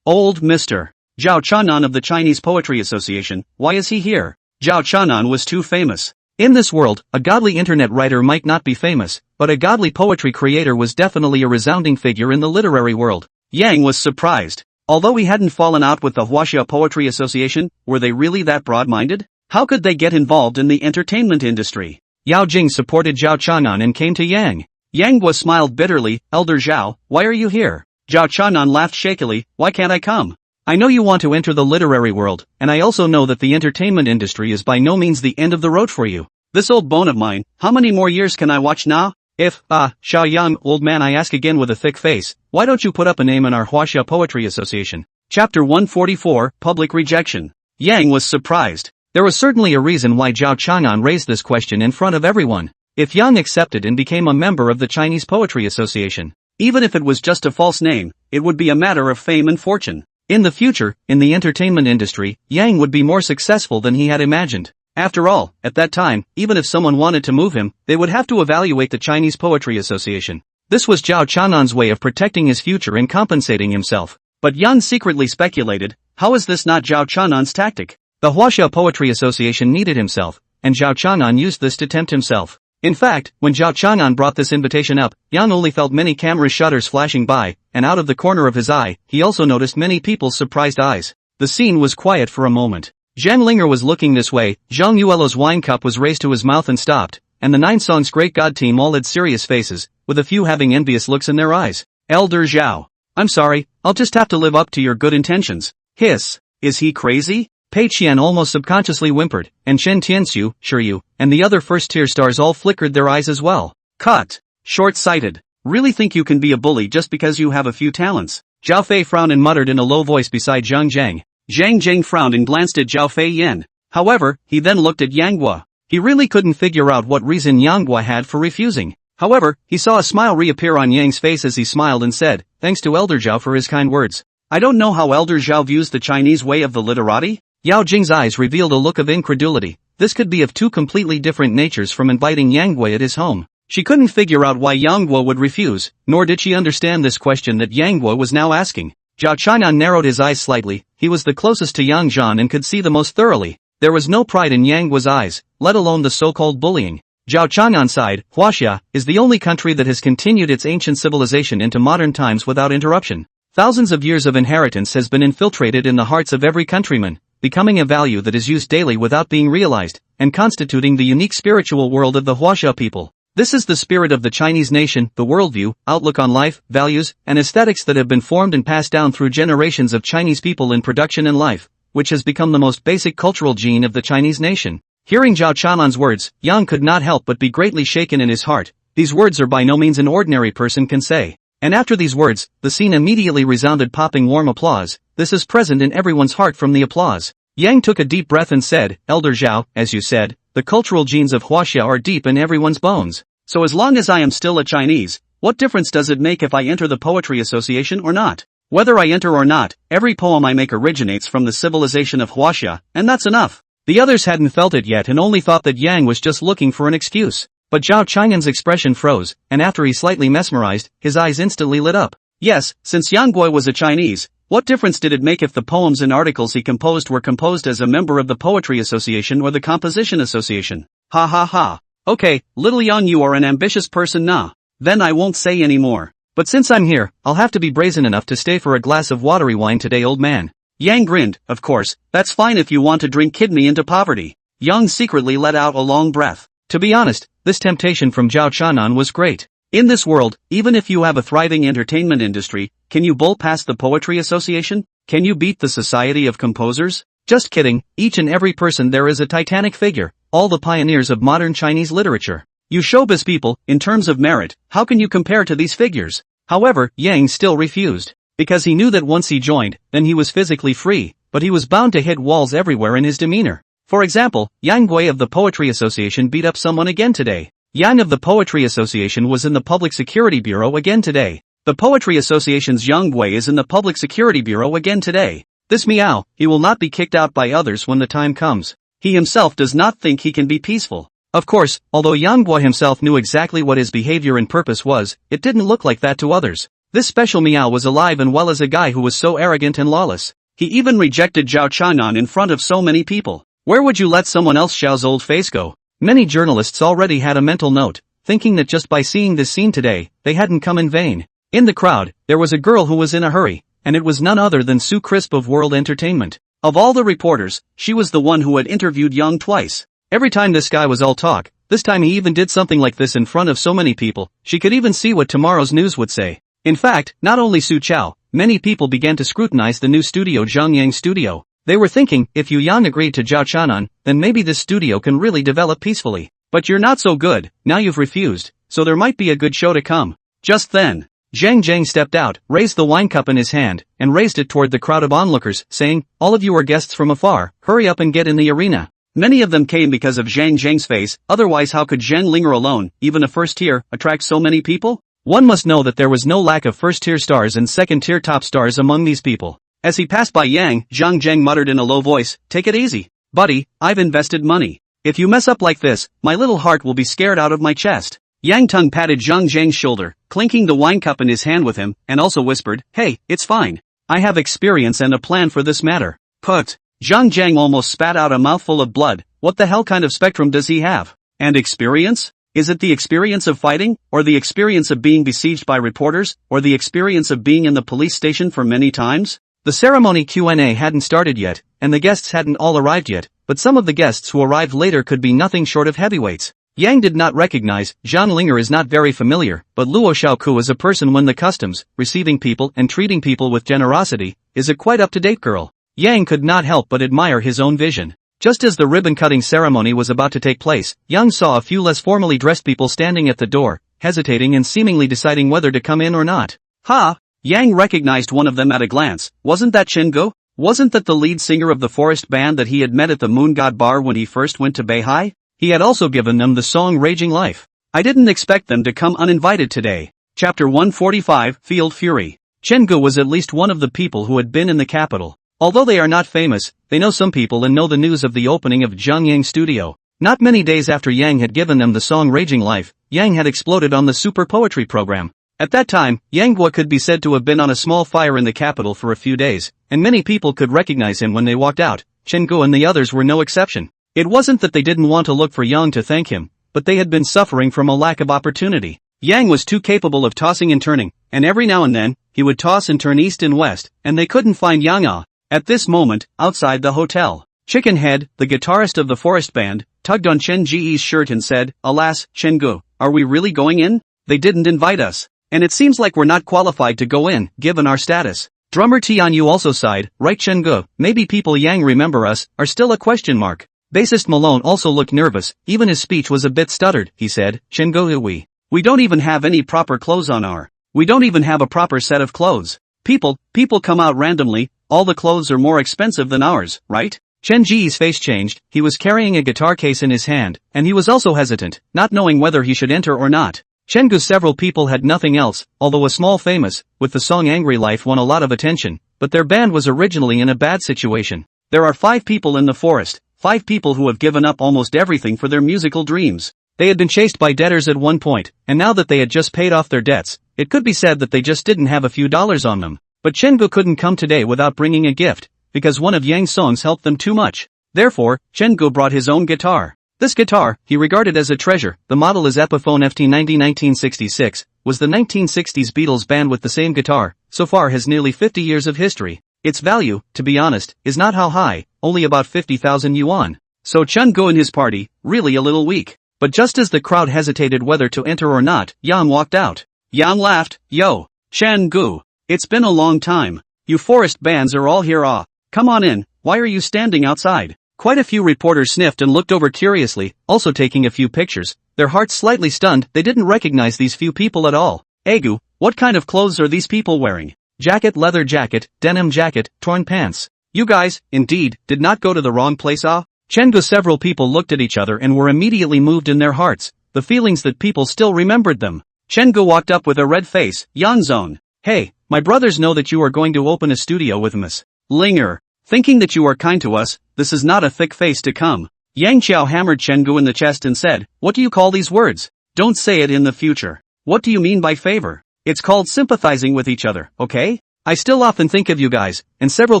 Old Mr. Zhao Chanan of the Chinese Poetry Association, why is he here? Zhao Chanan was too famous. In this world, a godly internet writer might not be famous, but a godly poetry creator was definitely a resounding figure in the literary world. Yang was surprised. Although he hadn't fallen out with the Huaxia Poetry Association, were they really that broad-minded? How could they get involved in the entertainment industry? Yao Jing supported Zhao Chanan and came to Yang. Yang Guo smiled bitterly, Elder Zhao, why are you here? Zhao Chanan laughed shakily, why can't I come? I know you want to enter the literary world, and I also know that the entertainment industry is by no means the end of the road for you. This old bone of mine, how many more years can I watch now? If, Xiao Yang, old man, I ask again with a thick face, why don't you put up a name in our Huaxia Poetry Association? Chapter 144, Public Rejection. Yang was surprised. There was certainly a reason why Zhao Chang'an raised this question in front of everyone. If Yang accepted and became a member of the Chinese Poetry Association, even if it was just a false name, it would be a matter of fame and fortune. In the future, in the entertainment industry, Yang would be more successful than he had imagined. After all, at that time, even if someone wanted to move him, they would have to evaluate the Chinese Poetry Association. This was Zhao Chang'an's way of protecting his future and compensating himself. But Yang secretly speculated, how is this not Zhao Chang'an's tactic? The Huaxia Poetry Association needed himself, and Zhao Chang'an used this to tempt himself. In fact, when Zhao Chang'an brought this invitation up, Yang only felt many camera shutters flashing by, and out of the corner of his eye, he also noticed many people's surprised eyes. The scene was quiet for a moment. Zhang Linger was looking this way, Zhang Yuelo's wine cup was raised to his mouth and stopped, and the Nine Songs Great God team all had serious faces, with a few having envious looks in their eyes. Elder Zhao. I'm sorry, I'll just have to live up to your good intentions. Hiss. Is he crazy? Pei Qian almost subconsciously whimpered, and Chen Tianxiu, Shiryu, and the other first-tier stars all flickered their eyes as well. Cut. Short-sighted. Really think you can be a bully just because you have a few talents? Zhao Fei frowned and muttered in a low voice beside Zhang Zhang. Zhang Zhang frowned and glanced at Zhao Fei Yen. However, he then looked at Yang Guo. He really couldn't figure out what reason Yang Guo had for refusing. However, he saw a smile reappear on Yang's face as he smiled and said, thanks to Elder Zhao for his kind words. I don't know how Elder Zhao views the Chinese way of the literati. Yao Jing's eyes revealed a look of incredulity. This could be of two completely different natures from inviting Yang Guo at his home. She couldn't figure out why Yang Guo would refuse, nor did she understand this question that Yang Guo was now asking. Zhao Chang'an narrowed his eyes slightly. He was the closest to Yang Zhan and could see the most thoroughly. There was no pride in Yang Guo's eyes, let alone the so-called bullying. Zhao Chang'an sighed, Huaxia is the only country that has continued its ancient civilization into modern times without interruption. Thousands of years of inheritance has been infiltrated in the hearts of every countryman, becoming a value that is used daily without being realized, and constituting the unique spiritual world of the Huaxia people. This is the spirit of the Chinese nation, the worldview, outlook on life, values, and aesthetics that have been formed and passed down through generations of Chinese people in production and life, which has become the most basic cultural gene of the Chinese nation. Hearing Zhao Chanan's words, Yang could not help but be greatly shaken in his heart. These words are by no means an ordinary person can say. And after these words, the scene immediately resounded, popping warm applause. This is present in everyone's heart from the applause. Yang took a deep breath and said, Elder Zhao, as you said, the cultural genes of Huaxia are deep in everyone's bones. So as long as I am still a Chinese, what difference does it make if I enter the Poetry Association or not? Whether I enter or not, every poem I make originates from the civilization of Huaxia, and that's enough. The others hadn't felt it yet and only thought that Yang was just looking for an excuse. But Zhao Chinan's expression froze, and after he slightly mesmerized, his eyes instantly lit up. Yes, since Yang Gui was a Chinese, what difference did it make if the poems and articles he composed were composed as a member of the Poetry Association or the Composition Association? Ha ha ha. Okay, little Yang, you are an ambitious person now. Then I won't say any more. But since I'm here, I'll have to be brazen enough to stay for a glass of watery wine today, old man. Yang grinned. Of course, that's fine if you want to drink kidney into poverty. Yang secretly let out a long breath. To be honest, this temptation from Zhao Chanan was great. In this world, even if you have a thriving entertainment industry, can you bowl past the Poetry Association? Can you beat the Society of Composers? Just kidding, each and every person there is a titanic figure, all the pioneers of modern Chinese literature. You showbiz people, in terms of merit, how can you compare to these figures? However, Yang still refused. Because he knew that once he joined, then he was physically free, but he was bound to hit walls everywhere in his demeanor. For example, Yang Gui of the Poetry Association beat up someone again today. Yang of the Poetry Association was in the Public Security Bureau again today. The Poetry Association's Yang Gui is in the Public Security Bureau again today. This meow, he will not be kicked out by others when the time comes. He himself does not think he can be peaceful. Of course, although Yang Gui himself knew exactly what his behavior and purpose was, it didn't look like that to others. This special meow was alive and well as a guy who was so arrogant and lawless. He even rejected Zhao Chanan in front of so many people. Where would you let someone else Xiao's old face go? Many journalists already had a mental note, thinking that just by seeing this scene today, they hadn't come in vain. In the crowd, there was a girl who was in a hurry, and it was none other than Sue Crisp of World Entertainment. Of all the reporters, she was the one who had interviewed Yang twice. Every time this guy was all talk, this time he even did something like this in front of so many people, she could even see what tomorrow's news would say. In fact, not only Su Chao, many people began to scrutinize the new studio, Zhongyang Studio. They were thinking, if Yu Yang agreed to Zhao Chanan, then maybe this studio can really develop peacefully. But you're not so good, now you've refused, so there might be a good show to come. Just then, Zhang Zhang stepped out, raised the wine cup in his hand, and raised it toward the crowd of onlookers, saying, all of you are guests from afar, hurry up and get in the arena. Many of them came because of Zhang Zhang's face, otherwise how could Zhang Linger alone, even a first tier, attract so many people? One must know that there was no lack of first-tier stars and second-tier top stars among these people. As he passed by Yang, Zhang Zhang muttered in a low voice, take it easy, buddy, I've invested money. If you mess up like this, my little heart will be scared out of my chest. Yang Tung patted Zhang Zhang's shoulder, clinking the wine cup in his hand with him, and also whispered, hey, it's fine. I have experience and a plan for this matter. Put. Zhang Zhang almost spat out a mouthful of blood. What the hell kind of spectrum does he have? And experience? Is it the experience of fighting, or the experience of being besieged by reporters, or the experience of being in the police station for many times? The ceremony Q&A hadn't started yet, and the guests hadn't all arrived yet, but some of the guests who arrived later could be nothing short of heavyweights. Yang did not recognize, Zhang Linger is not very familiar, but Luo Xiaoku is a person when the customs, receiving people and treating people with generosity, is a quite up-to-date girl. Yang could not help but admire his own vision. Just as the ribbon-cutting ceremony was about to take place, Yang saw a few less formally dressed people standing at the door, hesitating and seemingly deciding whether to come in or not. Ha! Yang recognized one of them at a glance. Wasn't that Chen Go? Wasn't that the lead singer of the forest band that he had met at the Moon God Bar when he first went to Beihai? He had also given them the song Raging Life. I didn't expect them to come uninvited today. Chapter 145, Field Fury. Chen Go was at least one of the people who had been in the capital. Although they are not famous, they know some people and know the news of the opening of Zhongyang Studio. Not many days after Yang had given them the song Raging Life, Yang had exploded on the Super Poetry program. At that time, Yang Guo could be said to have been on a small fire in the capital for a few days, and many people could recognize him when they walked out. Chen Guo and the others were no exception. It wasn't that they didn't want to look for Yang to thank him, but they had been suffering from a lack of opportunity. Yang was too capable of tossing and turning, and every now and then, he would toss and turn east and west, and they couldn't find Yang Ah. At this moment, outside the hotel, Chicken Head, the guitarist of the forest band, tugged on Chen Ji's shirt and said, "Alas, Chen-gu, are we really going in? They didn't invite us. And it seems like we're not qualified to go in, given our status." Drummer Tianyu also sighed, "Right, Chen-gu, maybe people Yang remember us, are still a question mark." Bassist Malone also looked nervous, even his speech was a bit stuttered. He said, "Chen-gu, we don't even have any proper clothes on we don't even have a proper set of clothes. People come out randomly, all the clothes are more expensive than ours, right?" Chen Ji's face changed, he was carrying a guitar case in his hand, and he was also hesitant, not knowing whether he should enter or not. Chen-gu several people had nothing else, although a small famous, with the song Angry Life won a lot of attention, but their band was originally in a bad situation. There are 5 people in the forest, 5 people who have given up almost everything for their musical dreams. They had been chased by debtors at one point, and now that they had just paid off their debts, it could be said that they just didn't have a few dollars on them. But Chen-gu couldn't come today without bringing a gift, because one of Yang's songs helped them too much. Therefore, Chen-gu brought his own guitar. This guitar, he regarded as a treasure. The model is Epiphone FT90 1966, was the 1960s Beatles band with the same guitar, so far has nearly 50 years of history. Its value, to be honest, is not how high, only about 50,000 yuan. So Chen-gu and his party, really a little weak. But just as the crowd hesitated whether to enter or not, Yang walked out. Yang laughed, "Yo, Chen-gu, it's been a long time. You forest bands are all here come on in, why are you standing outside?" Quite a few reporters sniffed and looked over curiously, also taking a few pictures, their hearts slightly stunned. They didn't recognize these few people at all. "Egu, what kind of clothes are these people wearing? Jacket, leather jacket, denim jacket, torn pants. You guys, indeed, did not go to the wrong place Chen-gu several people looked at each other and were immediately moved in their hearts, the feelings that people still remembered them. Chen-gu walked up with a red face. "Yang-zone. Hey, my brothers know that you are going to open a studio with Miss Linger. Thinking that you are kind to us, this is not a thick face to come." Yang Qiao hammered Chen-gu in the chest and said, "What do you call these words? Don't say it in the future. What do you mean by favor? It's called sympathizing with each other, okay? I still often think of you guys, and several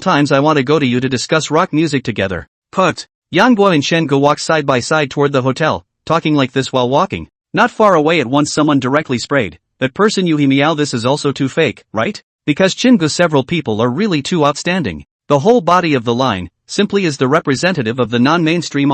times I want to go to you to discuss rock music together." Put. Yang Guo and Chen-gu walked side by side toward the hotel, talking like this while walking. Not far away at once someone directly sprayed, "That person you meow, this is also too fake, right? Because Chen-gu several people are really too outstanding. The whole body of the line, simply is the representative of the non-mainstream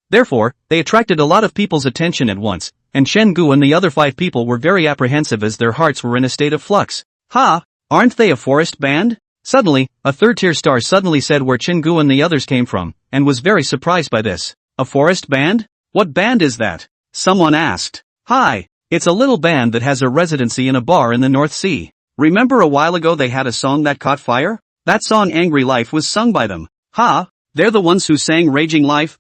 Therefore, they attracted a lot of people's attention at once, and Chen-gu and the other 5 people were very apprehensive as their hearts were in a state of flux. Aren't they a forest band? Suddenly, a third-tier star suddenly said where Chen-gu and the others came from, and was very surprised by this. "A forest band? What band is that?" Someone asked. "Hi, it's a little band that has a residency in a bar in the North Sea. Remember a while ago they had a song that caught fire? That song Angry Life was sung by them." They're the ones who sang Raging Life,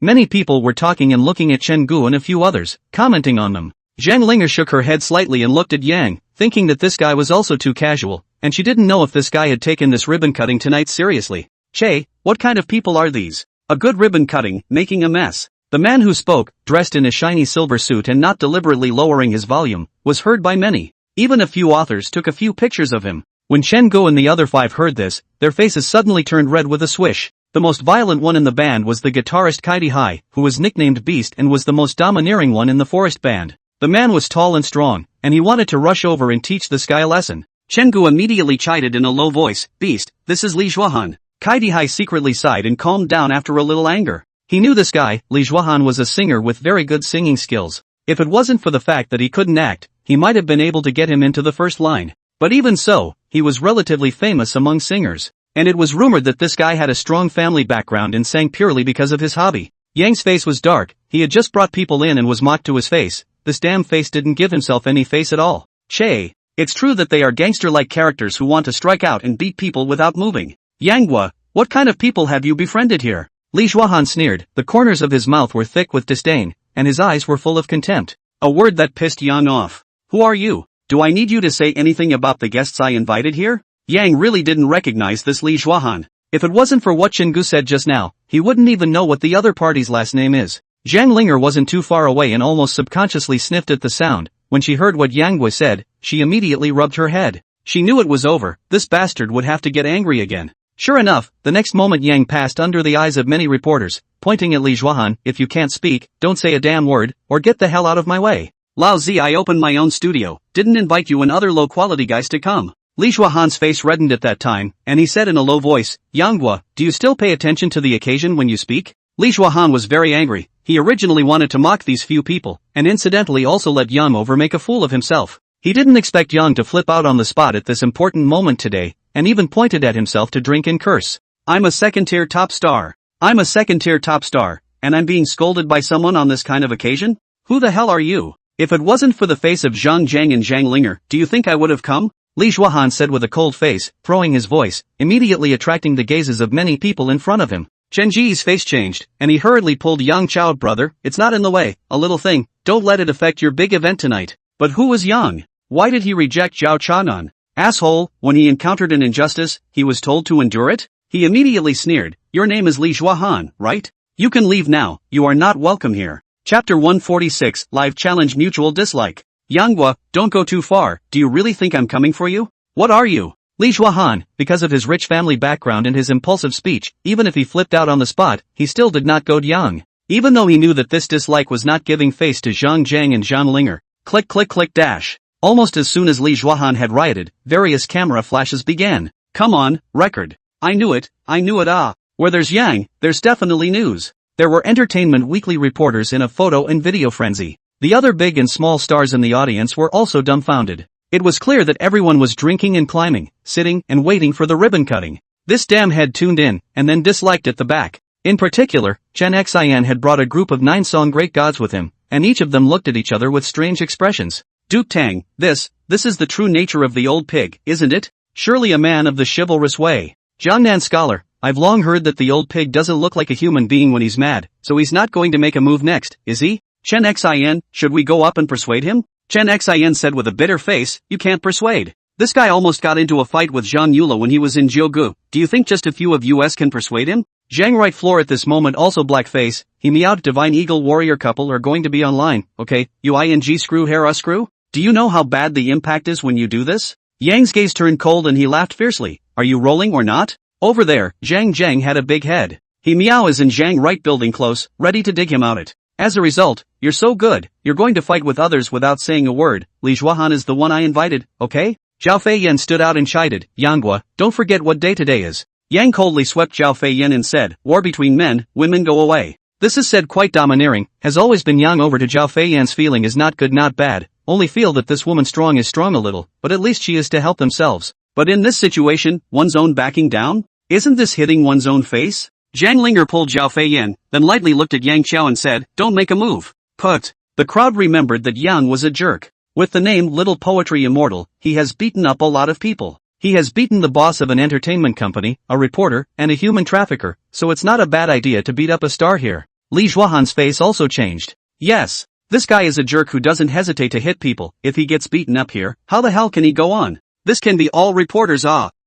Many people were talking and looking at Chen-gu and a few others, commenting on them. Zhang Linger shook her head slightly and looked at Yang, thinking that this guy was also too casual, and she didn't know if this guy had taken this ribbon cutting tonight seriously. "Che, what kind of people are these? A good ribbon cutting, making a mess." The man who spoke, dressed in a shiny silver suit and not deliberately lowering his volume, was heard by many. Even a few authors took a few pictures of him. When Chen-gu and the other 5 heard this, their faces suddenly turned red with a swish. The most violent one in the band was the guitarist Kaidi Hai, who was nicknamed Beast and was the most domineering one in the forest band. The man was tall and strong, and he wanted to rush over and teach this guy a lesson. Chen-gu immediately chided in a low voice, "Beast, this is Li Zhuahan." Kaidi Hai secretly sighed and calmed down after a little anger. He knew this guy, Li Zhuahan, was a singer with very good singing skills. If it wasn't for the fact that he couldn't act, he might have been able to get him into the first line. But even so, he was relatively famous among singers. And it was rumored that this guy had a strong family background and sang purely because of his hobby. Yang's face was dark, he had just brought people in and was mocked to his face. This damn face didn't give himself any face at all. "Che, it's true that they are gangster-like characters who want to strike out and beat people without moving. Yanghua, what kind of people have you befriended here?" Li Zhuahan sneered, the corners of his mouth were thick with disdain, and his eyes were full of contempt. A word that pissed Yang off. "Who are you? Do I need you to say anything about the guests I invited here?" Yang really didn't recognize this Li Zhuahan. If it wasn't for what Chen-gu said just now, he wouldn't even know what the other party's last name is. Zhang Linger wasn't too far away and almost subconsciously sniffed at the sound. When she heard what Yang Gui said, she immediately rubbed her head. She knew it was over, this bastard would have to get angry again. Sure enough, the next moment Yang passed under the eyes of many reporters, pointing at Li Zhuahan, "If you can't speak, don't say a damn word, or get the hell out of my way. Lao Zi, I opened my own studio, didn't invite you and other low-quality guys to come. Li Zhuahan's face reddened at that time, and he said in a low voice, Yang Guo, do you still pay attention to the occasion when you speak? Li Zhuahan was very angry. He originally wanted to mock these few people, and incidentally also let Yang over make a fool of himself. He didn't expect Yang to flip out on the spot at this important moment today, and even pointed at himself to drink and curse. I'm a second-tier top star. I'm a second-tier top star, and I'm being scolded by someone on this kind of occasion? Who the hell are you? If it wasn't for the face of Zhang Jiang and Zhang Linger, do you think I would have come? Li Zhuahan said with a cold face, throwing his voice, immediately attracting the gazes of many people in front of him. Chen Ji's face changed, and he hurriedly pulled Yang Chao. Brother, it's not in the way, a little thing, don't let it affect your big event tonight. But who was Yang? Why did he reject Zhao Chanan? Asshole, when he encountered an injustice, he was told to endure it? He immediately sneered, your name is Li Zhuahan, right? You can leave now, you are not welcome here. Chapter 146, Live Challenge Mutual Dislike. Yang Guo, don't go too far, do you really think I'm coming for you? What are you? Li Zhuahan, because of his rich family background and his impulsive speech, even if he flipped out on the spot, he still did not goad Yang. Even though he knew that this dislike was not giving face to Zhang Jiang and Zhang Linger. Click click click dash. Almost as soon as Li Zhuahan had rioted, various camera flashes began. Come on, record. I knew it, Where there's Yang, there's definitely news. There were Entertainment Weekly reporters in a photo and video frenzy. The other big and small stars in the audience were also dumbfounded. It was clear that everyone was drinking and climbing, sitting and waiting for the ribbon cutting. This damn head tuned in, and then disliked at the back. In particular, Chen Xian had brought a group of 9 song great gods with him, and each of them looked at each other with strange expressions. Duke Tang, this is the true nature of the old pig, isn't it? Surely a man of the chivalrous way. Jiangnan scholar, I've long heard that the old pig doesn't look like a human being when he's mad, so he's not going to make a move next, is he? Chen Xian, should we go up and persuade him? Chen Xian said with a bitter face, you can't persuade. This guy almost got into a fight with Zhang Yula when he was in Jiugu. Do you think just a few of us can persuade him? Zhang Right Floor at this moment also black face, he meowed. Divine Eagle Warrior couple are going to be online, okay, you ing screw hair screw? Do you know how bad the impact is when you do this? Yang's gaze turned cold and he laughed fiercely. Are you rolling or not? Over there, Zhang Jiang had a big head. He meow is in Zhang Right building close, ready to dig him out it. As a result, you're so good, you're going to fight with others without saying a word. Li Zhuahan is the one I invited, okay? Zhao Feiyan stood out and chided, Yang Guo, don't forget what day today is. Yang coldly swept Zhao Feiyan and said, war between men, women go away. This is said quite domineering, has always been Yang over to Zhao Feiyan's feeling is not good not bad, only feel that this woman strong is strong a little, but at least she is to help themselves. But in this situation, one's own backing down? Isn't this hitting one's own face? Zhang Linger pulled Zhao Feiyan, then lightly looked at Yang Qiao and said, don't make a move. Put. The crowd remembered that Yang was a jerk. With the name Little Poetry Immortal, he has beaten up a lot of people. He has beaten the boss of an entertainment company, a reporter, and a human trafficker, so it's not a bad idea to beat up a star here. Li Zhuahan's face also changed. Yes. This guy is a jerk who doesn't hesitate to hit people. If he gets beaten up here, how the hell can he go on? This can be all reporters.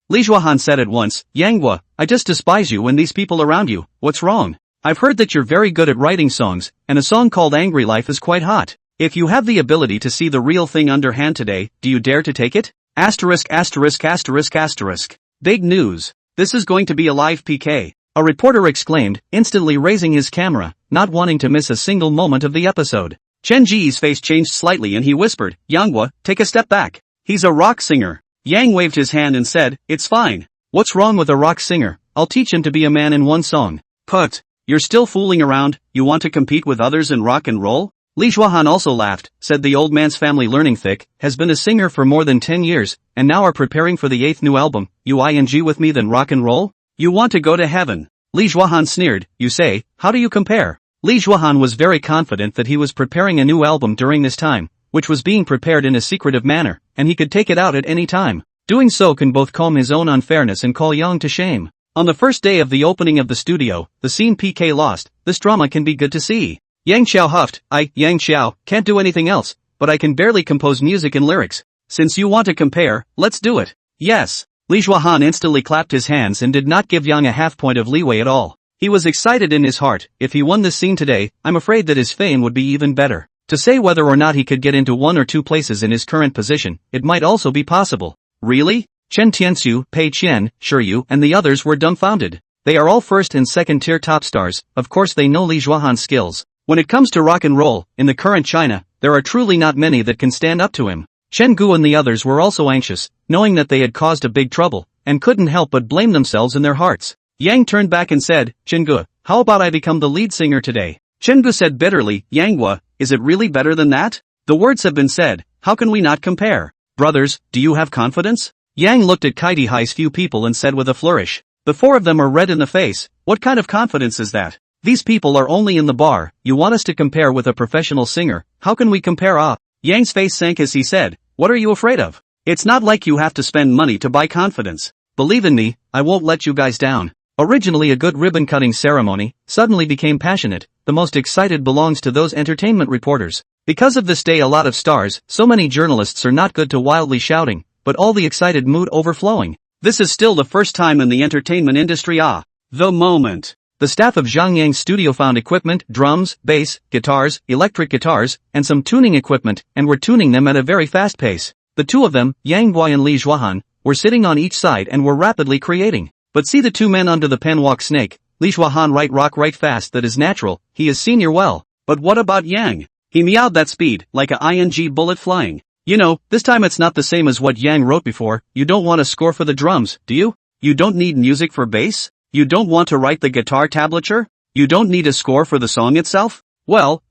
Li Zhuahan said at once, Yang Guo, I just despise you and these people around you, what's wrong? I've heard that you're very good at writing songs, and a song called Angry Life is quite hot. If you have the ability to see the real thing underhand today, do you dare to take it? Asterisk asterisk asterisk asterisk. Big news. This is going to be a live PK. A reporter exclaimed, instantly raising his camera, not wanting to miss a single moment of the episode. Chen Ji's face changed slightly and he whispered, Yang Guo, take a step back. He's a rock singer. Yang waved his hand and said, it's fine. What's wrong with a rock singer? I'll teach him to be a man in one song. Put. You're still fooling around, you want to compete with others in rock and roll? Li Zhuahan also laughed, said the old man's family learning thick, has been a singer for more than 10 years, and now are preparing for the 8th new album, you ing with me than rock and roll? You want to go to heaven. Li Zhuahan sneered, you say, how do you compare? Li Zhuahan was very confident that he was preparing a new album during this time, which was being prepared in a secretive manner, and he could take it out at any time. Doing so can both calm his own unfairness and call Yang to shame. On the first day of the opening of the studio, the scene PK lost, this drama can be good to see. Yang Xiao huffed, Yang Xiao, can't do anything else, but I can barely compose music and lyrics. Since you want to compare, let's do it. Yes. Li Zhuahan instantly clapped his hands and did not give Yang a half point of leeway at all. He was excited in his heart. If he won this scene today, I'm afraid that his fame would be even better. To say whether or not he could get into 1 or 2 places in his current position, it might also be possible. Really? Chen Tianxiu, Pei Qian, Shiyu, and the others were dumbfounded. They are all first and second tier top stars, of course they know Li Zhuahan's skills. When it comes to rock and roll, in the current China, there are truly not many that can stand up to him. Chen Gu and the others were also anxious, knowing that they had caused a big trouble, and couldn't help but blame themselves in their hearts. Yang turned back and said, Chen Gu, how about I become the lead singer today? Chen Gu said bitterly, Yang Gua, is it really better than that? The words have been said, how can we not compare? Brothers, do you have confidence? Yang looked at Kaidi Hai's few people and said with a flourish. The four of them are red in the face, what kind of confidence is that? These people are only in the bar, you want us to compare with a professional singer, how can we compare? Yang's face sank as he said, what are you afraid of? It's not like you have to spend money to buy confidence. Believe in me, I won't let you guys down. Originally a good ribbon-cutting ceremony, suddenly became passionate, the most excited belongs to those entertainment reporters. Because of this day a lot of stars, so many journalists are not good to wildly shouting, but all the excited mood overflowing. This is still the first time in the entertainment industry. The moment. The staff of Zhang Yang's studio found equipment, drums, bass, guitars, electric guitars, and some tuning equipment, and were tuning them at a very fast pace. The two of them, Yang Guai and Li Zhuahan, were sitting on each side and were rapidly creating. But see the two men under the pen walk snake, Li Zhuahan right rock right fast, that is natural, he is senior well. But what about Yang? He meowed that speed, like a ing bullet flying. You know, this time it's not the same as what Yang wrote before. You don't want a score for the drums, do you? You don't need music for bass? You don't want to write the guitar tablature? You don't need a score for the song itself? Well.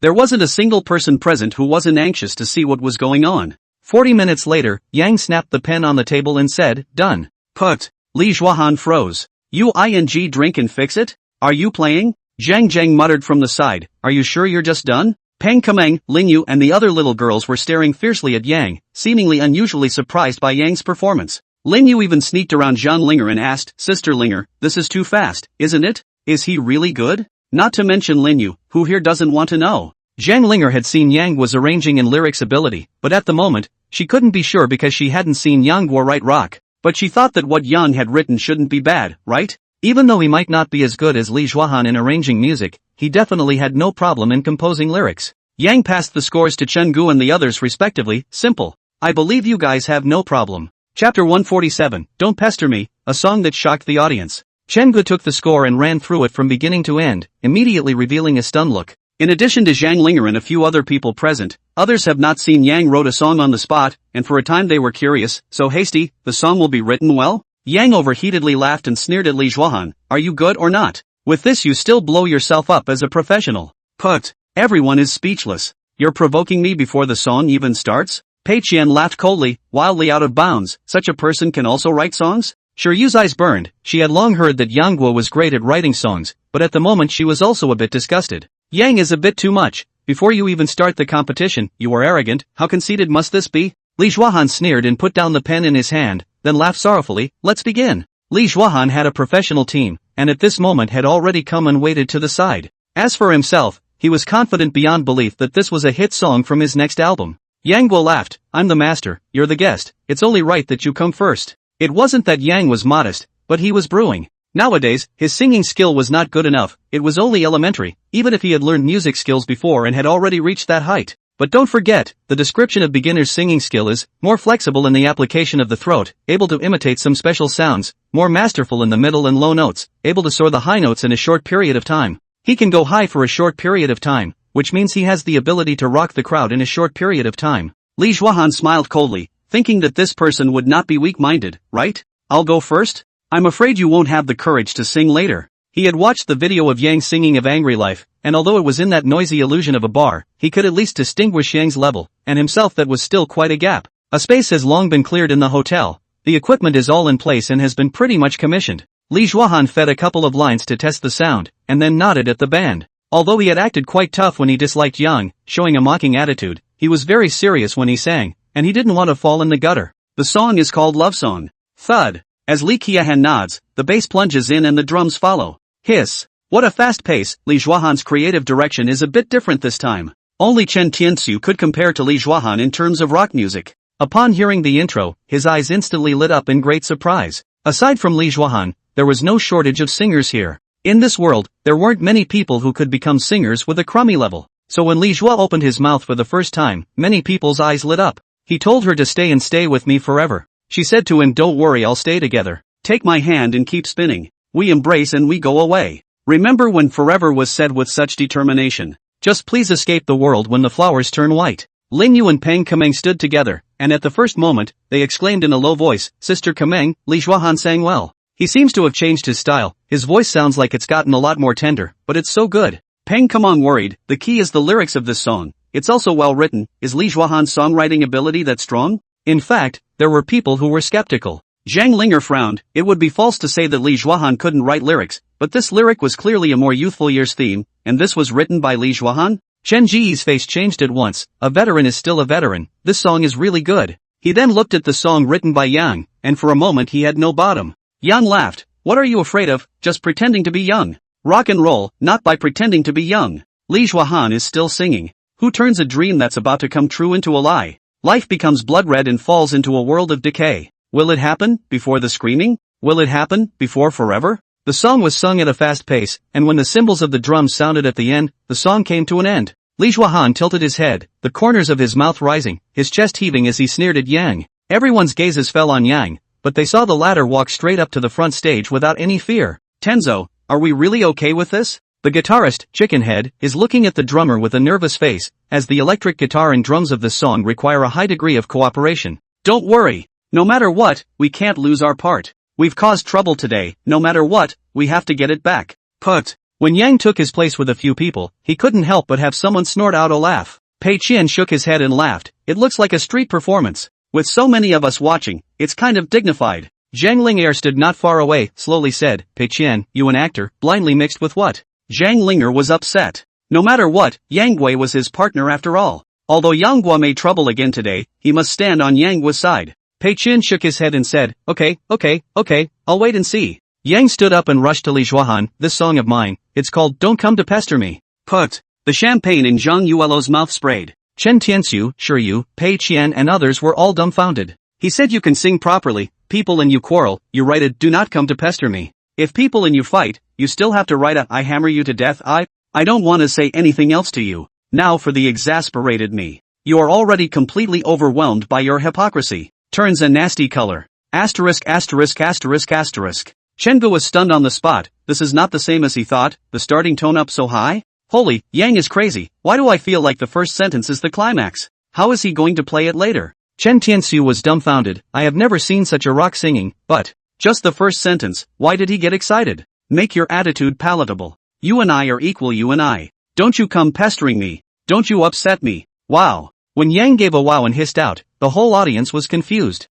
There wasn't a single person present who wasn't anxious to see what was going on. 40 minutes later, Yang snapped the pen on the table and said, done. Put. Li Zhuahan froze. You ing drink and fix it? Are you playing? Zhang muttered from the side, are you sure you're just done? Peng Kameng, Lingyu and the other little girls were staring fiercely at Yang, seemingly unusually surprised by Yang's performance. Lingyu even sneaked around Zhang Linger and asked, Sister Linger, this is too fast, isn't it? Is he really good? Not to mention Lingyu, who here doesn't want to know. Zhang Linger had seen Yang was arranging in lyrics ability, but at the moment, she couldn't be sure because she hadn't seen Yang Guo write rock. But she thought that what Yang had written shouldn't be bad, right? Even though he might not be as good as Li Zhuahan in arranging music, he definitely had no problem in composing lyrics. Yang passed the scores to Chen Gu and the others respectively, simple. I believe you guys have no problem. Chapter 147, Don't Pester Me, a song that shocked the audience. Chen Gu took the score and ran through it from beginning to end, immediately revealing a stunned look. In addition to Zhang Linger and a few other people present, others have not seen Yang wrote a song on the spot, and for a time they were curious, so hasty, the song will be written well? Yang overheatedly laughed and sneered at Li Zhuahan, are you good or not? With this you still blow yourself up as a professional. Put. Everyone is speechless. You're provoking me before the song even starts? Pei Qian laughed coldly, wildly out of bounds, such a person can also write songs? Sure Yu's eyes burned, she had long heard that Yang Guo was great at writing songs, but at the moment she was also a bit disgusted. Yang is a bit too much. Before you even start the competition, you are arrogant, how conceited must this be? Li Zhuahan sneered and put down the pen in his hand, then laughed sorrowfully, let's begin. Li Zhuahan had a professional team, and at this moment had already come and waited to the side. As for himself, he was confident beyond belief that this was a hit song from his next album. Yang Guo laughed, I'm the master, you're the guest, it's only right that you come first. It wasn't that Yang was modest, but he was brewing. Nowadays, his singing skill was not good enough, it was only elementary, even if he had learned music skills before and had already reached that height. But don't forget, the description of beginner's singing skill is, more flexible in the application of the throat, able to imitate some special sounds, more masterful in the middle and low notes, able to soar the high notes in a short period of time. He can go high for a short period of time, which means he has the ability to rock the crowd in a short period of time. Li Zhuahan smiled coldly, thinking that this person would not be weak-minded, right? I'll go first? I'm afraid you won't have the courage to sing later. He had watched the video of Yang singing of Angry Life, and although it was in that noisy illusion of a bar, he could at least distinguish Yang's level, and himself that was still quite a gap. A space has long been cleared in the hotel, the equipment is all in place and has been pretty much commissioned. Li Zhuahan fed a couple of lines to test the sound, and then nodded at the band. Although he had acted quite tough when he disliked Yang, showing a mocking attitude, he was very serious when he sang, and he didn't want to fall in the gutter. The song is called Love Song. Thud. As Li Qiahan nods, the bass plunges in and the drums follow. Hiss. What a fast pace, Li Zhuahan's creative direction is a bit different this time. Only Chen Tianxiu could compare to Li Zhuahan in terms of rock music. Upon hearing the intro, his eyes instantly lit up in great surprise. Aside from Li Zhuahan, there was no shortage of singers here. In this world, there weren't many people who could become singers with a crummy level. So when Li Zhua opened his mouth for the first time, many people's eyes lit up. He told her to stay and stay with me forever. She said to him, don't worry, I'll stay together. Take my hand and keep spinning. We embrace and we go away. Remember when forever was said with such determination. Just please escape the world when the flowers turn white. Ling Yu and Peng Kameng stood together, and at the first moment, they exclaimed in a low voice, Sister Kameng, Li Zhuahan sang well. He seems to have changed his style, his voice sounds like it's gotten a lot more tender, but it's so good. Peng Kameng worried, the key is the lyrics of this song. It's also well written. Is Li Zhuahan's songwriting ability that strong? In fact, there were people who were skeptical. Zhang Linger frowned. It would be false to say that Li Zhuahan couldn't write lyrics, but this lyric was clearly a more youthful year's theme, and this was written by Li Zhuahan? Chen Ji's face changed at once. A veteran is still a veteran. This song is really good. He then looked at the song written by Yang, and for a moment he had no bottom. Yang laughed. What are you afraid of? Just pretending to be young. Rock and roll, not by pretending to be young. Li Zhuahan is still singing. Who turns a dream that's about to come true into a lie? Life becomes blood red and falls into a world of decay. Will it happen, before the screaming? Will it happen, before forever? The song was sung at a fast pace, and when the cymbals of the drums sounded at the end, the song came to an end. Li Zhuahan tilted his head, the corners of his mouth rising, his chest heaving as he sneered at Yang. Everyone's gazes fell on Yang, but they saw the latter walk straight up to the front stage without any fear. Tenzo, are we really okay with this? The guitarist, Chickenhead, is looking at the drummer with a nervous face, as the electric guitar and drums of this song require a high degree of cooperation. Don't worry. No matter what, we can't lose our part. We've caused trouble today, no matter what, we have to get it back. Put. When Yang took his place with a few people, he couldn't help but have someone snort out a laugh. Pei Qian shook his head and laughed. It looks like a street performance. With so many of us watching, it's kind of dignified. Zhang Linger stood not far away, slowly said, Pei Qian, you an actor, blindly mixed with what? Zhang Linger was upset. No matter what, Yang Gui was his partner after all. Although Yang Gui made trouble again today, he must stand on Yang Gui's side. Pei Qian shook his head and said, okay, I'll wait and see. Yang stood up and rushed to Li Zhuahan. This song of mine, it's called Don't Come to Pester Me. Put. The champagne in Zhang Yuelo's mouth sprayed. Chen Tianxiu, Shiyu, Pei Qian and others were all dumbfounded. He said you can sing properly, people and you quarrel, you write it do not come to pester me. If people and you fight, you still have to write a I hammer you to death. I don't want to say anything else to you. Now for the exasperated me. You are already completely overwhelmed by your hypocrisy. Turns a nasty color. Asterisk. Chenggu was stunned on the spot. This is not the same as he thought, the starting tone up so high? Holy, Yang is crazy. Why do I feel like the first sentence is the climax? How is he going to play it later? Chen Tianxiu was dumbfounded. I have never seen such a rock singing, but just the first sentence, why did he get excited? Make your attitude palatable. You and I are equal, you and I. Don't you come pestering me. Don't you upset me. Wow. When Yang gave a wow and hissed out, the whole audience was confused.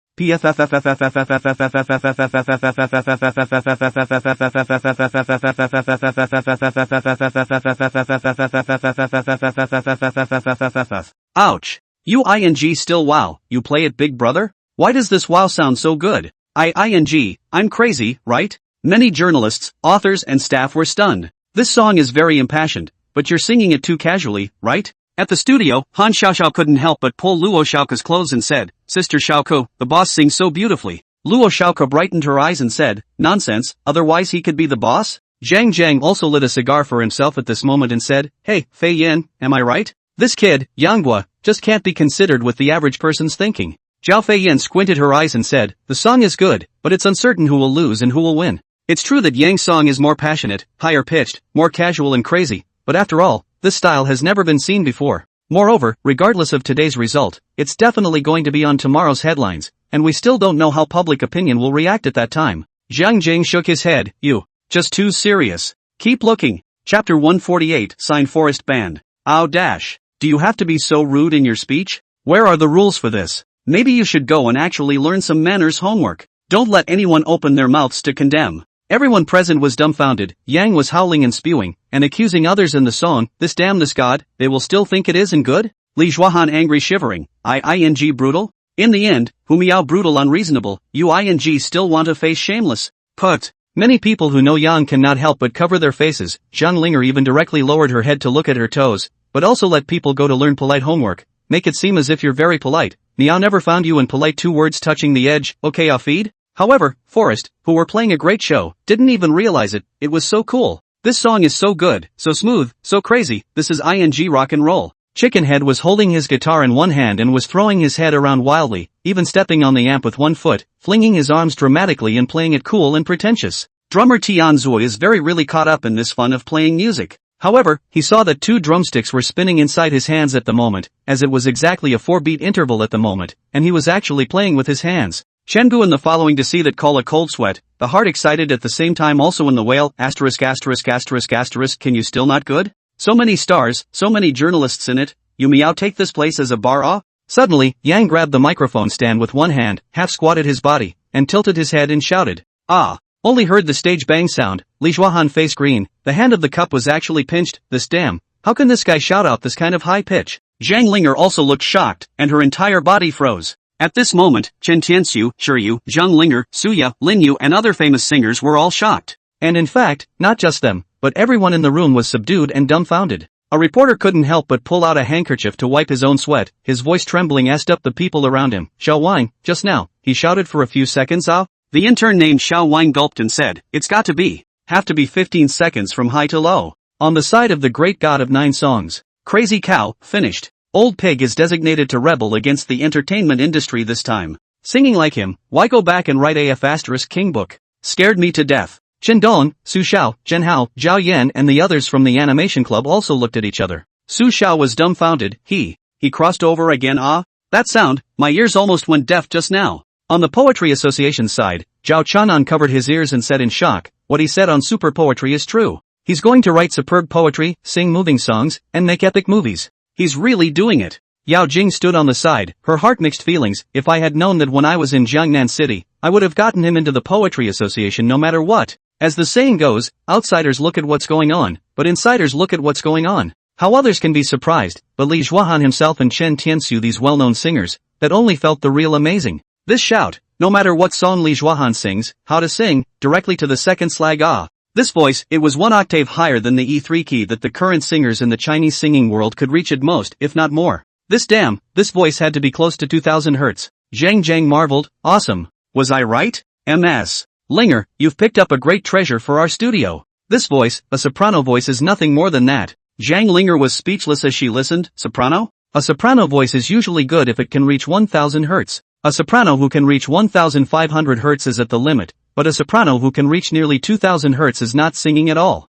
Ouch. You ing still wow, you play it big brother? Why does this wow sound so good? I'm crazy, right? Many journalists, authors and staff were stunned. This song is very impassioned, but you're singing it too casually, right? At the studio, Han Xiaoxiao couldn't help but pull Luo Xiaoke's clothes and said, Sister Xiaoko, the boss sings so beautifully. Luo Xiaoko brightened her eyes and said, nonsense, otherwise he could be the boss? Zhang also lit a cigar for himself at this moment and said, hey, Fei Yin, am I right? This kid, Yanghua, just can't be considered with the average person's thinking. Zhao Fei Yin squinted her eyes and said, the song is good, but it's uncertain who will lose and who will win. It's true that Yang's song is more passionate, higher pitched, more casual and crazy, but after all, this style has never been seen before. Moreover, regardless of today's result, it's definitely going to be on tomorrow's headlines, and we still don't know how public opinion will react at that time. Zhang Jing shook his head. You. Just too serious. Keep looking. Chapter 148, Sign Forest Band. Ow dash. Do you have to be so rude in your speech? Where are the rules for this? Maybe you should go and actually learn some manners homework. Don't let anyone open their mouths to condemn. Everyone present was dumbfounded. Yang was howling and spewing, and accusing others in the song, this god, they will still think it isn't good? Li Zhuahan angry shivering, ing brutal? In the end, who meow brutal unreasonable, you ing still want to face shameless? Put. Many people who know Yang cannot help but cover their faces. Zhang Linger even directly lowered her head to look at her toes, but also let people go to learn polite homework. Make it seem as if you're very polite. Meow never found you in polite 2 words touching the edge, okay I'll feed? However, Forest, who were playing a great show, didn't even realize it. It was so cool. This song is so good, so smooth, so crazy. This is ing rock and roll. Chickenhead was holding his guitar in one hand and was throwing his head around wildly, even stepping on the amp with one foot, flinging his arms dramatically and playing it cool and pretentious. Drummer Tianzui is really caught up in this fun of playing music. However, he saw that 2 drumsticks were spinning inside his hands at the moment, as it was exactly a 4-beat interval at the moment, and he was actually playing with his hands. Chengu in the following to see that call a cold sweat, the heart excited at the same time also in the whale, asterisk asterisk asterisk asterisk can you still not good? So many stars, so many journalists in it, you meow take this place as a bar ah? Suddenly, Yang grabbed the microphone stand with one hand, half squatted his body, and tilted his head and shouted, ah! Only heard the stage bang sound, Li Zhuahan face green, the hand of the cup was actually pinched, this damn, how can this guy shout out this kind of high pitch? Zhang Linger also looked shocked, and her entire body froze. At this moment, Chen Tianxiu, Shiyu, Zhang Linger, Suya, Lin Yu and other famous singers were all shocked. And in fact, not just them, but everyone in the room was subdued and dumbfounded. A reporter couldn't help but pull out a handkerchief to wipe his own sweat, his voice trembling asked up the people around him, Xiao Wang, just now, he shouted for a few seconds ah? The intern named Xiao Wang gulped and said, it's got to have to be 15 seconds from high to low. On the side of the great god of 9 songs. Crazy cow, finished. Old pig is designated to rebel against the entertainment industry this time. Singing like him, why go back and write AF asterisk king book? Scared me to death. Chen Dong, Su Xiao, Zhen Hao, Zhao Yan and the others from the animation club also looked at each other. Su Xiao was dumbfounded, he crossed over again ah? That sound, my ears almost went deaf just now. On the Poetry Association side, Zhao Chun uncovered his ears and said in shock, what he said on super poetry is true. He's going to write superb poetry, sing moving songs, and make epic movies. He's really doing it. Yao Jing stood on the side, her heart mixed feelings, if I had known that when I was in Jiangnan City, I would have gotten him into the Poetry Association no matter what. As the saying goes, outsiders look at what's going on, but insiders look at what's going on. How others can be surprised, but Li Zhuahan himself and Chen Tianxiu these well-known singers, that only felt the real amazing. This shout, no matter what song Li Zhuahan sings, how to sing, directly to the second slag ah. This voice, it was 1 octave higher than the E3 key that the current singers in the Chinese singing world could reach at most, if not more. This voice had to be close to 2000 hertz. Zhang marveled, awesome. Was I right? MS. Linger, you've picked up a great treasure for our studio. This voice, a soprano voice is nothing more than that. Zhang Linger was speechless as she listened, soprano? A soprano voice is usually good if it can reach 1000 hertz. A soprano who can reach 1500 hertz is at the limit, but a soprano who can reach nearly 2000 hertz is not singing at all.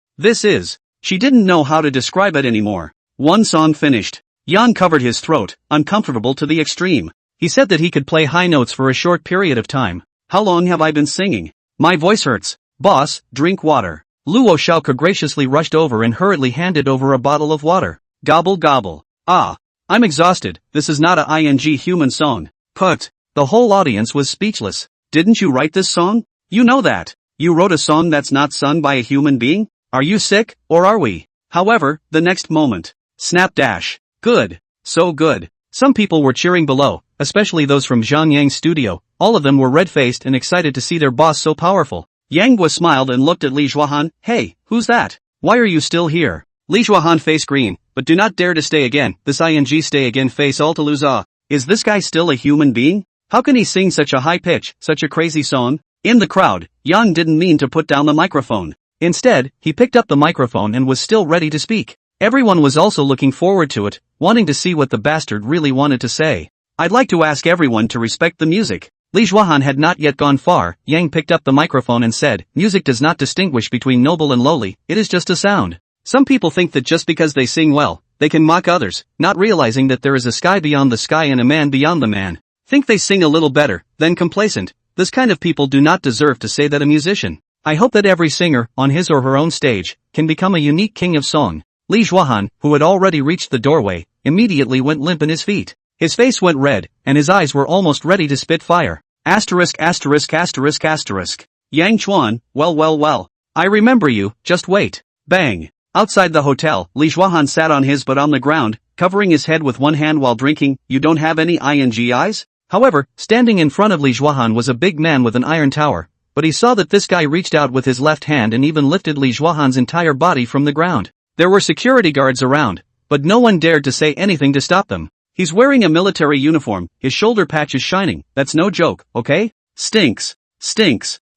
She didn't know how to describe it anymore. One song finished. Yan covered his throat, uncomfortable to the extreme. He said that he could play high notes for a short period of time. How long have I been singing? My voice hurts. Boss, drink water. Luo Xiaoke graciously rushed over and hurriedly handed over a bottle of water. Gobble gobble. Ah. I'm exhausted, this is not a ing human song. Put. The whole audience was speechless. Didn't you write this song? You know that. You wrote a song that's not sung by a human being? Are you sick, or are we? However, the next moment. Snapdash. Good. So good. Some people were cheering below, especially those from Zhang Yang's studio. All of them were red-faced and excited to see their boss so powerful. Yang Guo smiled and looked at Li Zhuahan. Hey, who's that? Why are you still here? Li Zhuahan face green, but do not dare to stay again. This ing stay again face all to lose ah. Is this guy still a human being? How can he sing such a high pitch, such a crazy song? In the crowd, Yang didn't mean to put down the microphone. Instead, he picked up the microphone and was still ready to speak. Everyone was also looking forward to it, wanting to see what the bastard really wanted to say. I'd like to ask everyone to respect the music. Li Zhuahan had not yet gone far. Yang picked up the microphone and said, music does not distinguish between noble and lowly, it is just a sound. Some people think that just because they sing well, they can mock others, not realizing that there is a sky beyond the sky and a man beyond the man. Think they sing a little better, then complacent. This kind of people do not deserve to say that a musician. I hope that every singer, on his or her own stage, can become a unique king of song. Li Zhuahan, who had already reached the doorway, immediately went limp in his feet. His face went red, and his eyes were almost ready to spit fire. Asterisk asterisk asterisk asterisk. Yang Chuan, well. I remember you, just wait. Bang. Outside the hotel, Li Zhuahan sat on his butt on the ground, covering his head with one hand while drinking. You don't have any ing eyes? However, standing in front of Li Zhuahan was a big man with an iron tower, but he saw that this guy reached out with his left hand and even lifted Li Zhuahan's entire body from the ground. There were security guards around, but no one dared to say anything to stop them. He's wearing a military uniform, his shoulder patch is shining, that's no joke, okay? Stinks.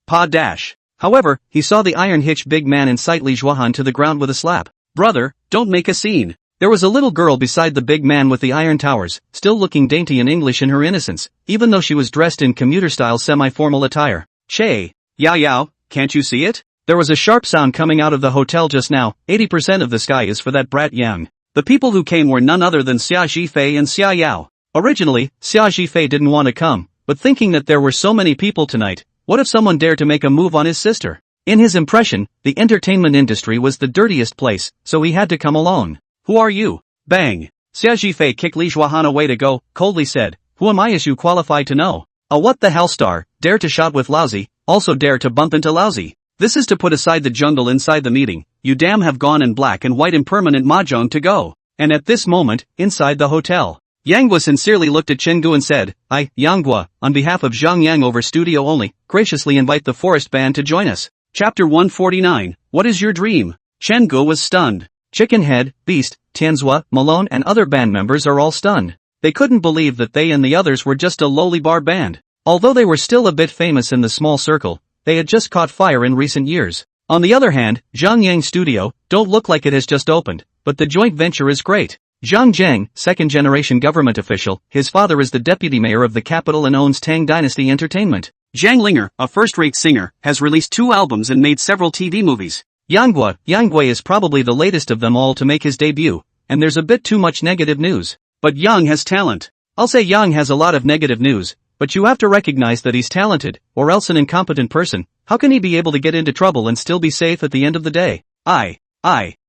Pa dash. However, he saw the iron hitch big man incite Li Zhuahan to the ground with a slap. Brother, don't make a scene. There was a little girl beside the big man with the iron towers, still looking dainty and English in her innocence, even though she was dressed in commuter-style semi-formal attire. Che. Yao, can't you see it? There was a sharp sound coming out of the hotel just now. 80% of the sky is for that brat Yang. The people who came were none other than Xia Zhifei and Xia Yao. Originally, Xia Zhifei didn't want to come, but thinking that there were so many people tonight, what if someone dared to make a move on his sister? In his impression, the entertainment industry was the dirtiest place, so he had to come alone. Who are you? Bang! Xia Zhifei kicked Li Zhuahan away to go, coldly said, who am I as you qualified to know? A what the hell star, dare to shot with Lousy, also dare to bump into Lousy. This is to put aside the jungle inside the meeting, you damn have gone in black and white impermanent mahjong to go. And at this moment, inside the hotel, Yang Guo sincerely looked at Chen Gu and said, I, Yang Guo, on behalf of Zhang Yang over studio only, graciously invite the forest band to join us. Chapter 149, What is your dream? Chen Gu was stunned. Chicken Head, Beast, Tianzhua, Malone and other band members are all stunned. They couldn't believe that they and the others were just a lowly bar band. Although they were still a bit famous in the small circle, they had just caught fire in recent years. On the other hand, Zhang Yang Studio don't look like it has just opened, but the joint venture is great. Zhang Zheng, second-generation government official, his father is the deputy mayor of the capital and owns Tang Dynasty Entertainment. Zhang Linger, a first-rate singer, has released 2 albums and made several TV movies. Yang Gui is probably the latest of them all to make his debut, and there's a bit too much negative news. But Yang has talent. I'll say Yang has a lot of negative news, but you have to recognize that he's talented, or else an incompetent person. How can he be able to get into trouble and still be safe at the end of the day?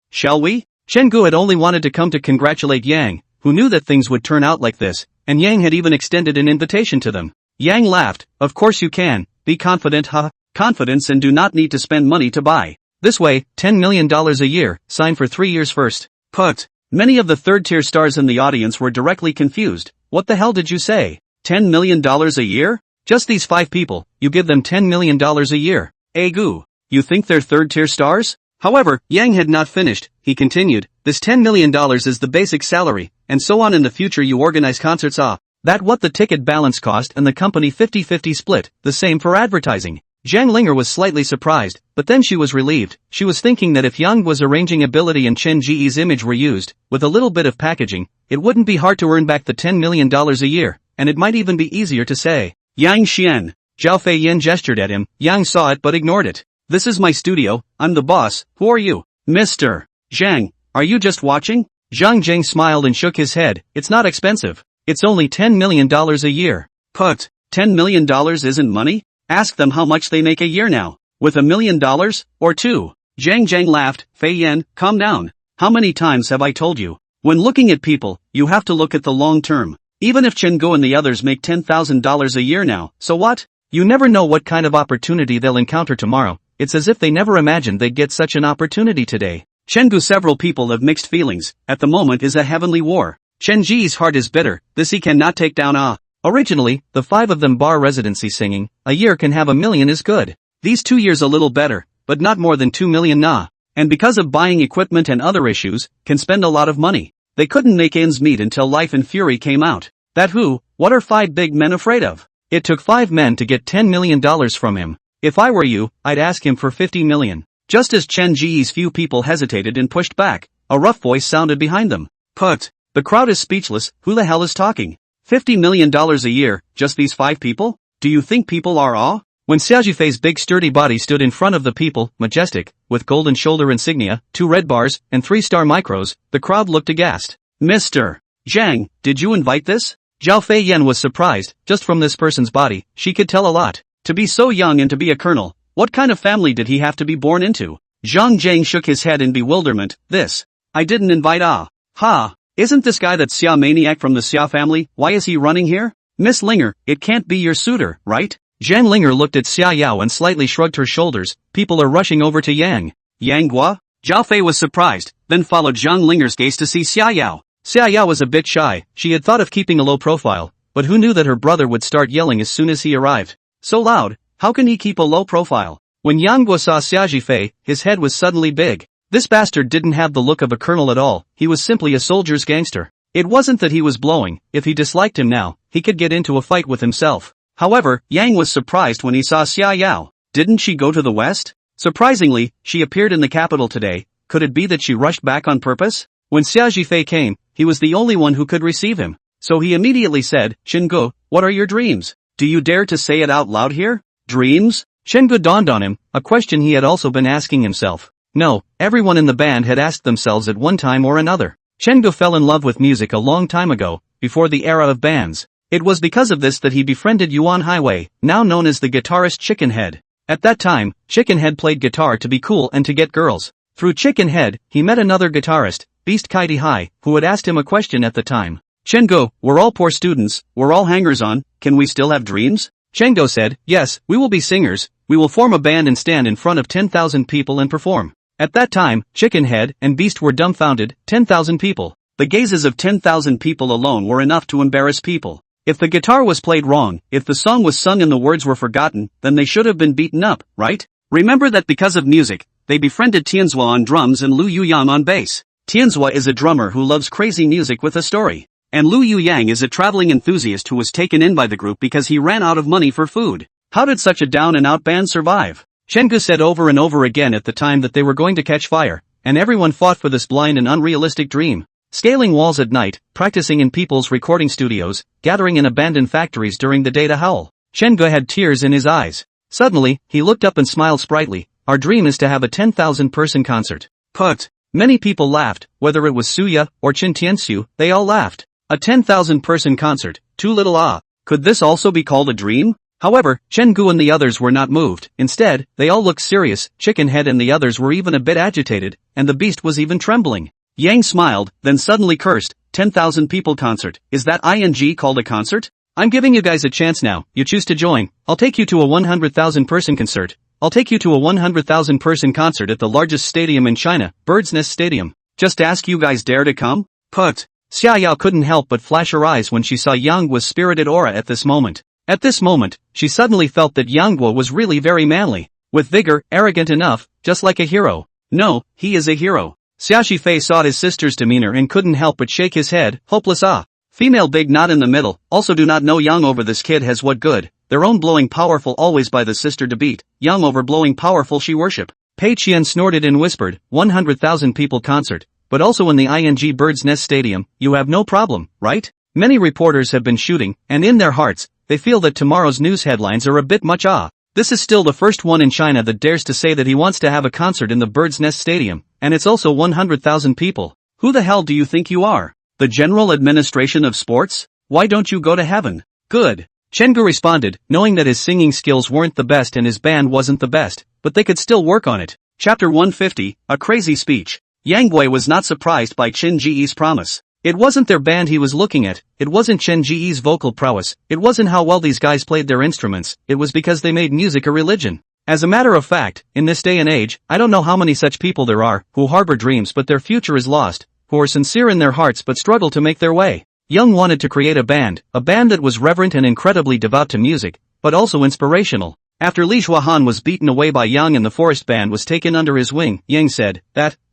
Shall we? Chen Gu had only wanted to come to congratulate Yang, who knew that things would turn out like this, and Yang had even extended an invitation to them. Yang laughed, of course you can, be confident confidence and do not need to spend money to buy. This way, $10 million a year, sign for 3 years first. Put. Many of the third-tier stars in the audience were directly confused. What the hell did you say? $10 million a year? Just these 5 people, you give them $10 million a year. Gu, you think they're third-tier stars? However, Yang had not finished. He continued, this $10 million is the basic salary, and so on in the future you organize concerts that what the ticket balance cost and the company 50-50 split, the same for advertising. Zhang Linger was slightly surprised, but then she was relieved. She was thinking that if Yang was arranging ability and Chen Ji's image were used, with a little bit of packaging, it wouldn't be hard to earn back the $10 million a year, and it might even be easier to say. Yang Xian. Zhao Fei Yin gestured at him. Yang saw it but ignored it. This is my studio, I'm the boss, who are you? Mr. Zhang, are you just watching? Zhang Zheng smiled and shook his head, it's not expensive. It's only $10 million a year. Put, $10 million isn't money? Ask them how much they make a year now. With $1 million, or 2. Zhang Zheng laughed, Fei Yan, calm down. How many times have I told you? When looking at people, you have to look at the long term. Even if Chen Guo and the others make $10,000 a year now, so what? You never know what kind of opportunity they'll encounter tomorrow. It's as if they never imagined they'd get such an opportunity today. Chen Gu several people have mixed feelings. At the moment is a heavenly war. Chen Ji's heart is bitter, this he cannot take down. Originally, the 5 of them bar residency singing, a year can have $1 million is good. These 2 years a little better, but not more than $2 million And because of buying equipment and other issues, can spend a lot of money. They couldn't make ends meet until Life and Fury came out. What are 5 big men afraid of? It took 5 men to get $10 million from him. If I were you, I'd ask him for $50 million. Just as Chen Ji's few people hesitated and pushed back, a rough voice sounded behind them. Put. The crowd is speechless, who the hell is talking? $50 million a year, just these 5 people? Do you think people are awe? When Xia Zhifei's big sturdy body stood in front of the people, majestic, with golden shoulder insignia, 2 red bars, and 3-star micros, the crowd looked aghast. Mr. Zhang, did you invite this? Zhao Fei Yan was surprised, just from this person's body, she could tell a lot. To be so young and to be a colonel, what kind of family did he have to be born into? Zhang Zheng shook his head in bewilderment, I didn't invite Isn't this guy that Xia maniac from the Xia family, why is he running here? Miss Linger, it can't be your suitor, right? Zhang Linger looked at Xia Yao and slightly shrugged her shoulders, people are rushing over to Yang. Yang Guo? Zhao Fei was surprised, then followed Zhang Linger's gaze to see Xia Yao. Xia Yao was a bit shy, she had thought of keeping a low profile, but who knew that her brother would start yelling as soon as he arrived? So loud, how can he keep a low profile? When Yang Guo saw Xia Zhifei, his head was suddenly big. This bastard didn't have the look of a colonel at all, he was simply a soldier's gangster. It wasn't that he was blowing, if he disliked him now, he could get into a fight with himself. However, Yang was surprised when he saw Xia Yao. Didn't she go to the west? Surprisingly, she appeared in the capital today. Could it be that she rushed back on purpose? When Xia Zhifei came, he was the only one who could receive him. So he immediately said, Chen Guo, what are your dreams? Do you dare to say it out loud here? Dreams? Chenggu dawned on him, a question he had also been asking himself. No, everyone in the band had asked themselves at one time or another. Chenggu fell in love with music a long time ago, before the era of bands. It was because of this that he befriended Yuan Highway, now known as the guitarist Chicken Head. At that time, Chicken Head played guitar to be cool and to get girls. Through Chicken Head, he met another guitarist, Beast Kaidi Hai, who had asked him a question at the time. Chenggu, we're all poor students, we're all hangers-on, can we still have dreams? Chenggu said, yes, we will be singers, we will form a band and stand in front of 10,000 people and perform. At that time, Chicken Head and Beast were dumbfounded, 10,000 people. The gazes of 10,000 people alone were enough to embarrass people. If the guitar was played wrong, if the song was sung and the words were forgotten, then they should have been beaten up, right? Remember that because of music, they befriended Tianzhua on drums and Lu Yuyang on bass. Tianzhua is a drummer who loves crazy music with a story. And Lu Yuyang is a traveling enthusiast who was taken in by the group because he ran out of money for food. How did such a down-and-out band survive? Chenggu said over and over again at the time that they were going to catch fire, and everyone fought for this blind and unrealistic dream. Scaling walls at night, practicing in people's recording studios, gathering in abandoned factories during the day to howl. Chenggu had tears in his eyes. Suddenly, he looked up and smiled sprightly. Our dream is to have a 10,000-person concert. Put. Many people laughed, whether it was Suya or Qin Tianxiu, they all laughed. A 10,000-person concert, too little ah. Could this also be called a dream? However, Chenggu and the others were not moved. Instead, they all looked serious. Chicken Head and the others were even a bit agitated, and the Beast was even trembling. Yang smiled, then suddenly cursed. 10,000 people concert, is that ing called a concert? I'm giving you guys a chance now, you choose to join, I'll take you to a 100,000 person concert. I'll take you to a 100,000 person concert at the largest stadium in China, Bird's Nest Stadium. Just ask you guys dare to come? Put. Xia Yao couldn't help but flash her eyes when she saw Yang Guo's spirited aura at this moment. At this moment, she suddenly felt that Yang Guo was really very manly, with vigor, arrogant enough, just like a hero. No, he is a hero. Xia Shifei saw his sister's demeanor and couldn't help but shake his head, hopeless ah. Female big not in the middle, also do not know Yang over this kid has what good, their own blowing powerful always by the sister to beat, Yang over blowing powerful she worship. Pei Qian snorted and whispered, 100,000 people concert, but also in the ing Bird's Nest Stadium, you have no problem, right? Many reporters have been shooting, and in their hearts, they feel that tomorrow's news headlines are a bit much ah. This is still the first one in China that dares to say that he wants to have a concert in the Bird's Nest Stadium, and it's also 100,000 people. Who the hell do you think you are? The General Administration of Sports? Why don't you go to heaven? Good. Chenggu responded, knowing that his singing skills weren't the best and his band wasn't the best, but they could still work on it. Chapter 150, A Crazy Speech. Yang Gui was not surprised by Chen Ji's promise. It wasn't their band he was looking at, it wasn't Chen Ji's vocal prowess, it wasn't how well these guys played their instruments, it was because they made music a religion. As a matter of fact, in this day and age, I don't know how many such people there are, who harbor dreams but their future is lost, who are sincere in their hearts but struggle to make their way. Young wanted to create a band that was reverent and incredibly devout to music, but also inspirational. After Li Shuahan was beaten away by Yang and the forest band was taken under his wing, Yang said,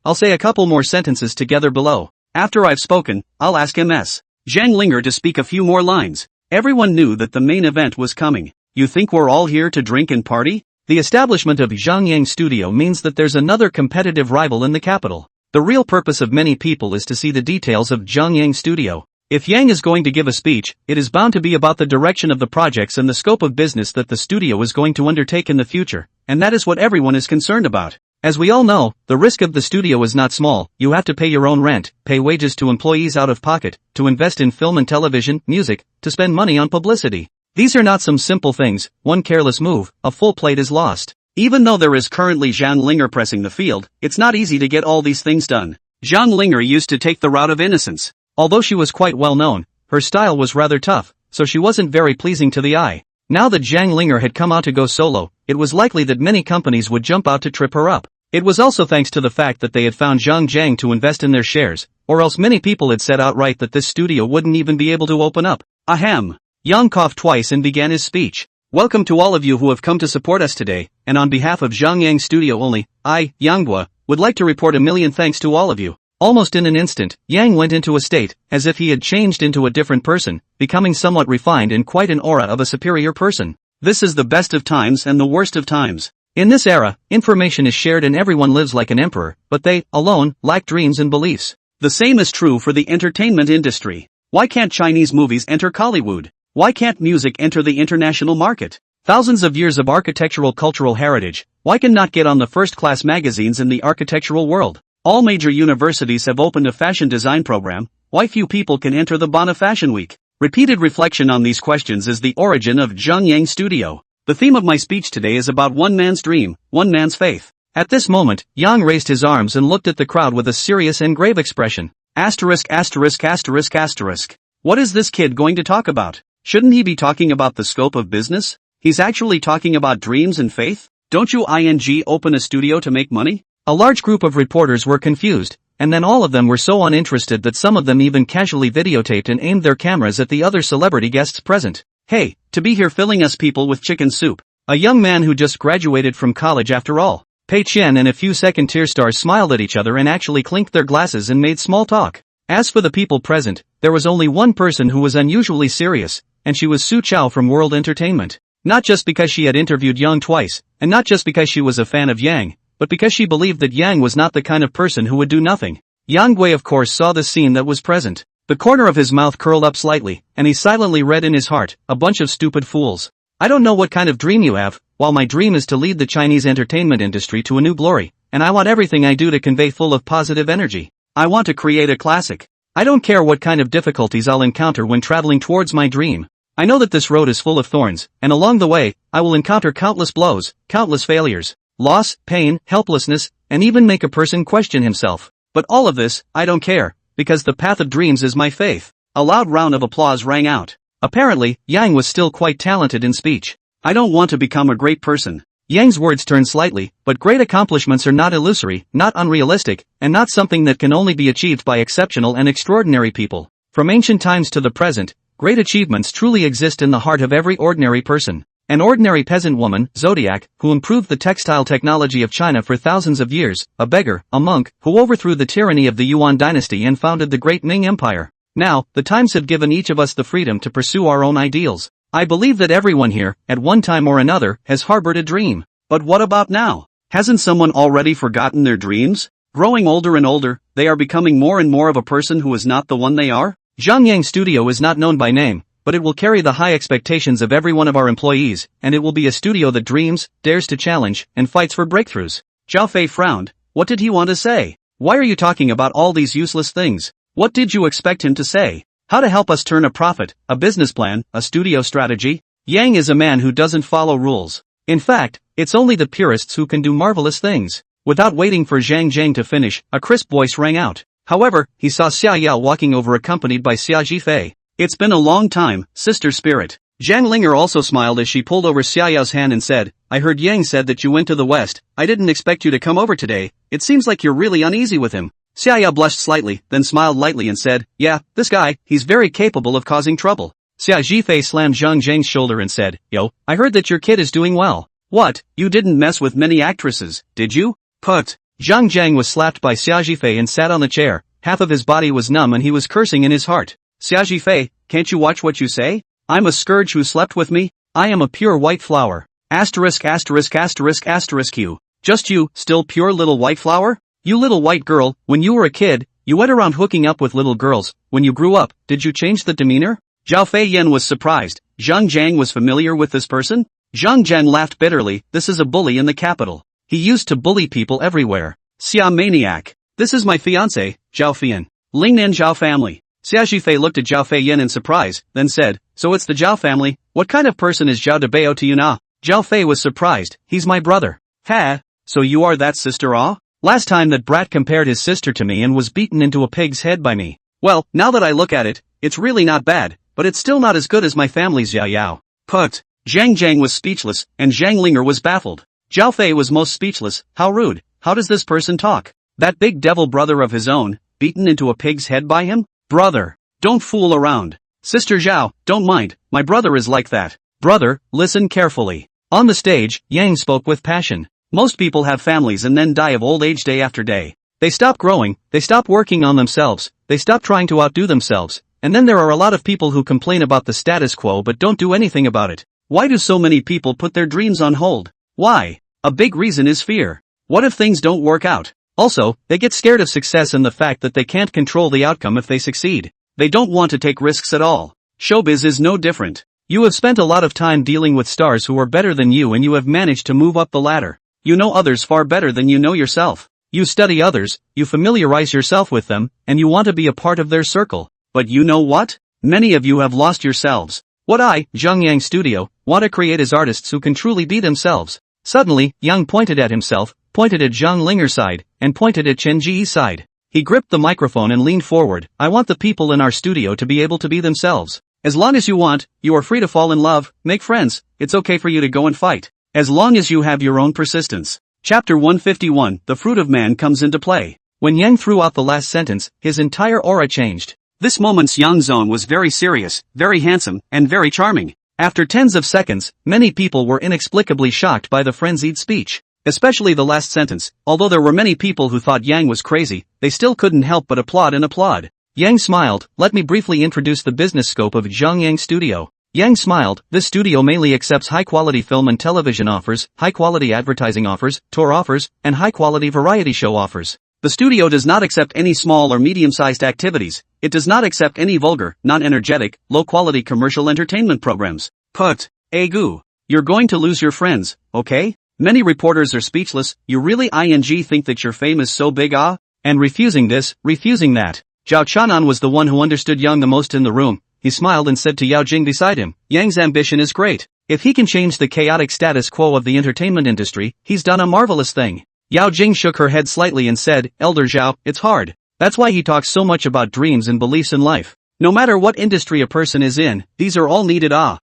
I'll say a couple more sentences together below. After I've spoken, I'll ask Ms. Zhang Linger to speak a few more lines. Everyone knew that the main event was coming. You think we're all here to drink and party? The establishment of Zhangyang Studio means that there's another competitive rival in the capital. The real purpose of many people is to see the details of Zhangyang Studio. If Yang is going to give a speech, it is bound to be about the direction of the projects and the scope of business that the studio is going to undertake in the future, and that is what everyone is concerned about. As we all know, the risk of the studio is not small. You have to pay your own rent, pay wages to employees out of pocket, to invest in film and television, music, to spend money on publicity. These are not some simple things. One careless move, a full plate is lost. Even though there is currently Zhang Linger pressing the field, it's not easy to get all these things done. Zhang Linger used to take the route of innocence. Although she was quite well known, her style was rather tough, so she wasn't very pleasing to the eye. Now that Zhang Linger had come out to go solo, it was likely that many companies would jump out to trip her up. It was also thanks to the fact that they had found Zhang Jiang to invest in their shares, or else many people had said outright that this studio wouldn't even be able to open up. Ahem. Yang coughed twice and began his speech. Welcome to all of you who have come to support us today, and on behalf of Zhangyang Studio only, I, Yang Gua, would like to report a million thanks to all of you. Almost in an instant, Yang went into a state, as if he had changed into a different person, becoming somewhat refined and quite an aura of a superior person. This is the best of times and the worst of times. In this era, information is shared and everyone lives like an emperor, but they, alone, lack dreams and beliefs. The same is true for the entertainment industry. Why can't Chinese movies enter Hollywood? Why can't music enter the international market? Thousands of years of architectural cultural heritage, why can not get on the first-class magazines in the architectural world? All major universities have opened a fashion design program, why few people can enter the Bana Fashion Week? Repeated reflection on these questions is the origin of Zhang Yang Studio. The theme of my speech today is about one man's dream, one man's faith. At this moment, Yang raised his arms and looked at the crowd with a serious and grave expression. Asterisk asterisk asterisk asterisk. What is this kid going to talk about? Shouldn't he be talking about the scope of business? He's actually talking about dreams and faith? Don't you open a studio to make money? A large group of reporters were confused, and then all of them were so uninterested that some of them even casually videotaped and aimed their cameras at the other celebrity guests present. Hey, to be here filling us people with chicken soup. A young man who just graduated from college after all. Pei Qian and a few second-tier stars smiled at each other and actually clinked their glasses and made small talk. As for the people present, there was only one person who was unusually serious, and she was Su Chao from World Entertainment. Not just because she had interviewed Yang twice, and not just because she was a fan of Yang, but because she believed that Yang was not the kind of person who would do nothing. Yang Gui of course saw the scene that was present. The corner of his mouth curled up slightly, and he silently read in his heart, a bunch of stupid fools. I don't know what kind of dream you have, while my dream is to lead the Chinese entertainment industry to a new glory, and I want everything I do to convey full of positive energy. I want to create a classic. I don't care what kind of difficulties I'll encounter when traveling towards my dream. I know that this road is full of thorns, and along the way, I will encounter countless blows, countless failures, loss, pain, helplessness, and even make a person question himself. But all of this, I don't care, because the path of dreams is my faith. A loud round of applause rang out. Apparently, Yang was still quite talented in speech. I don't want to become a great person. Yang's words turned slightly, but great accomplishments are not illusory, not unrealistic, and not something that can only be achieved by exceptional and extraordinary people. From ancient times to the present, great achievements truly exist in the heart of every ordinary person. An ordinary peasant woman, Zodiac, who improved the textile technology of China for thousands of years, a beggar, a monk, who overthrew the tyranny of the Yuan dynasty and founded the great Ming Empire. Now, the times have given each of us the freedom to pursue our own ideals. I believe that everyone here, at one time or another, has harbored a dream. But what about now? Hasn't someone already forgotten their dreams? Growing older and older, they are becoming more and more of a person who is not the one they are? Zhang Yang Studio is not known by name, but it will carry the high expectations of every one of our employees, and it will be a studio that dreams, dares to challenge, and fights for breakthroughs. Zhao Fei frowned. What did he want to say? Why are you talking about all these useless things? What did you expect him to say? How to help us turn a profit, a business plan, a studio strategy? Yang is a man who doesn't follow rules. In fact, it's only the purists who can do marvelous things. Without waiting for Zhang Zhang to finish, a crisp voice rang out. However, he saw Xia Yao walking over accompanied by Xia Zhifei. It's been a long time, sister spirit. Zhang Linger also smiled as she pulled over Xia Yao's hand and said, I heard Yang said that you went to the west. I didn't expect you to come over today. It seems like you're really uneasy with him. Xia Yao blushed slightly, then smiled lightly and said, yeah, this guy, he's very capable of causing trouble. Xia Zhifei slammed Zhang Zhang's shoulder and said, yo, I heard that your kid is doing well. What, you didn't mess with many actresses, did you? Put. Zhang Zhang was slapped by Xia Zhifei and sat on the chair. Half of his body was numb and he was cursing in his heart. Xia Zhifei, can't you watch what you say? I'm a scourge who slept with me? I am a pure white flower. Asterisk asterisk asterisk asterisk you. Just you, still pure little white flower? You little white girl, when you were a kid, you went around hooking up with little girls. When you grew up, did you change the demeanor? Zhao Fei Yen was surprised. Zhang Zhang was familiar with this person? Zhang Zhang laughed bitterly. This is a bully in the capital. He used to bully people everywhere. Xia maniac. This is my fiancé, Zhao Fian. Lingnan Zhao family. Xia Zhifei looked at Zhao Fei Yen in surprise, then said, so it's the Zhao family? What kind of person is Zhao Debao to you now? Zhao Fei was surprised. He's my brother. Ha, so you are that sister-aw? Last time that brat compared his sister to me and was beaten into a pig's head by me. Well, now that I look at it, it's really not bad, but it's still not as good as my family's Xiao Yao. Put. Zhang Zhang was speechless, and Zhang Linger was baffled. Zhao Fei was most speechless. How rude. How does this person talk? That big devil brother of his own, beaten into a pig's head by him? Brother. Don't fool around. Sister Zhao, don't mind, my brother is like that. Brother, listen carefully. On the stage, Yang spoke with passion. Most people have families and then die of old age day after day. They stop growing, they stop working on themselves, they stop trying to outdo themselves, and then there are a lot of people who complain about the status quo but don't do anything about it. Why do so many people put their dreams on hold? Why? A big reason is fear. What if things don't work out? Also, they get scared of success and the fact that they can't control the outcome if they succeed. They don't want to take risks at all. Showbiz is no different. You have spent a lot of time dealing with stars who are better than you and you have managed to move up the ladder. You know others far better than you know yourself. You study others, you familiarize yourself with them, and you want to be a part of their circle. But you know what? Many of you have lost yourselves. What I, Zhang Yang Studio, want to create is artists who can truly be themselves. Suddenly, Yang pointed at himself, pointed at Zhang Linger's side, and pointed at Chen Ji's side. He gripped the microphone and leaned forward. I want the people in our studio to be able to be themselves. As long as you want, you are free to fall in love, make friends, it's okay for you to go and fight. As long as you have your own persistence. Chapter 151, The Fruit of Man comes into play. When Yang threw out the last sentence, his entire aura changed. This moment's Yang zone was very serious, very handsome, and very charming. After tens of seconds, many people were inexplicably shocked by the frenzied speech. Especially the last sentence. Although there were many people who thought Yang was crazy, they still couldn't help but applaud and applaud. Yang smiled. Let me briefly introduce the business scope of Zhang Yang Studio. Yang smiled. This studio mainly accepts high-quality film and television offers, high-quality advertising offers, tour offers, and high-quality variety show offers. The studio does not accept any small or medium-sized activities. It does not accept any vulgar, non-energetic, low-quality commercial entertainment programs. Put. Egu. You're going to lose your friends, okay? Many reporters are speechless. You really think that your fame is so big, ah? And refusing this, refusing that. Zhao Chanan was the one who understood Yang the most in the room. He smiled and said to Yao Jing beside him, Yang's ambition is great. If he can change the chaotic status quo of the entertainment industry, he's done a marvelous thing. Yao Jing shook her head slightly and said, Elder Zhao, it's hard. That's why he talks so much about dreams and beliefs in life. No matter what industry a person is in, these are all needed.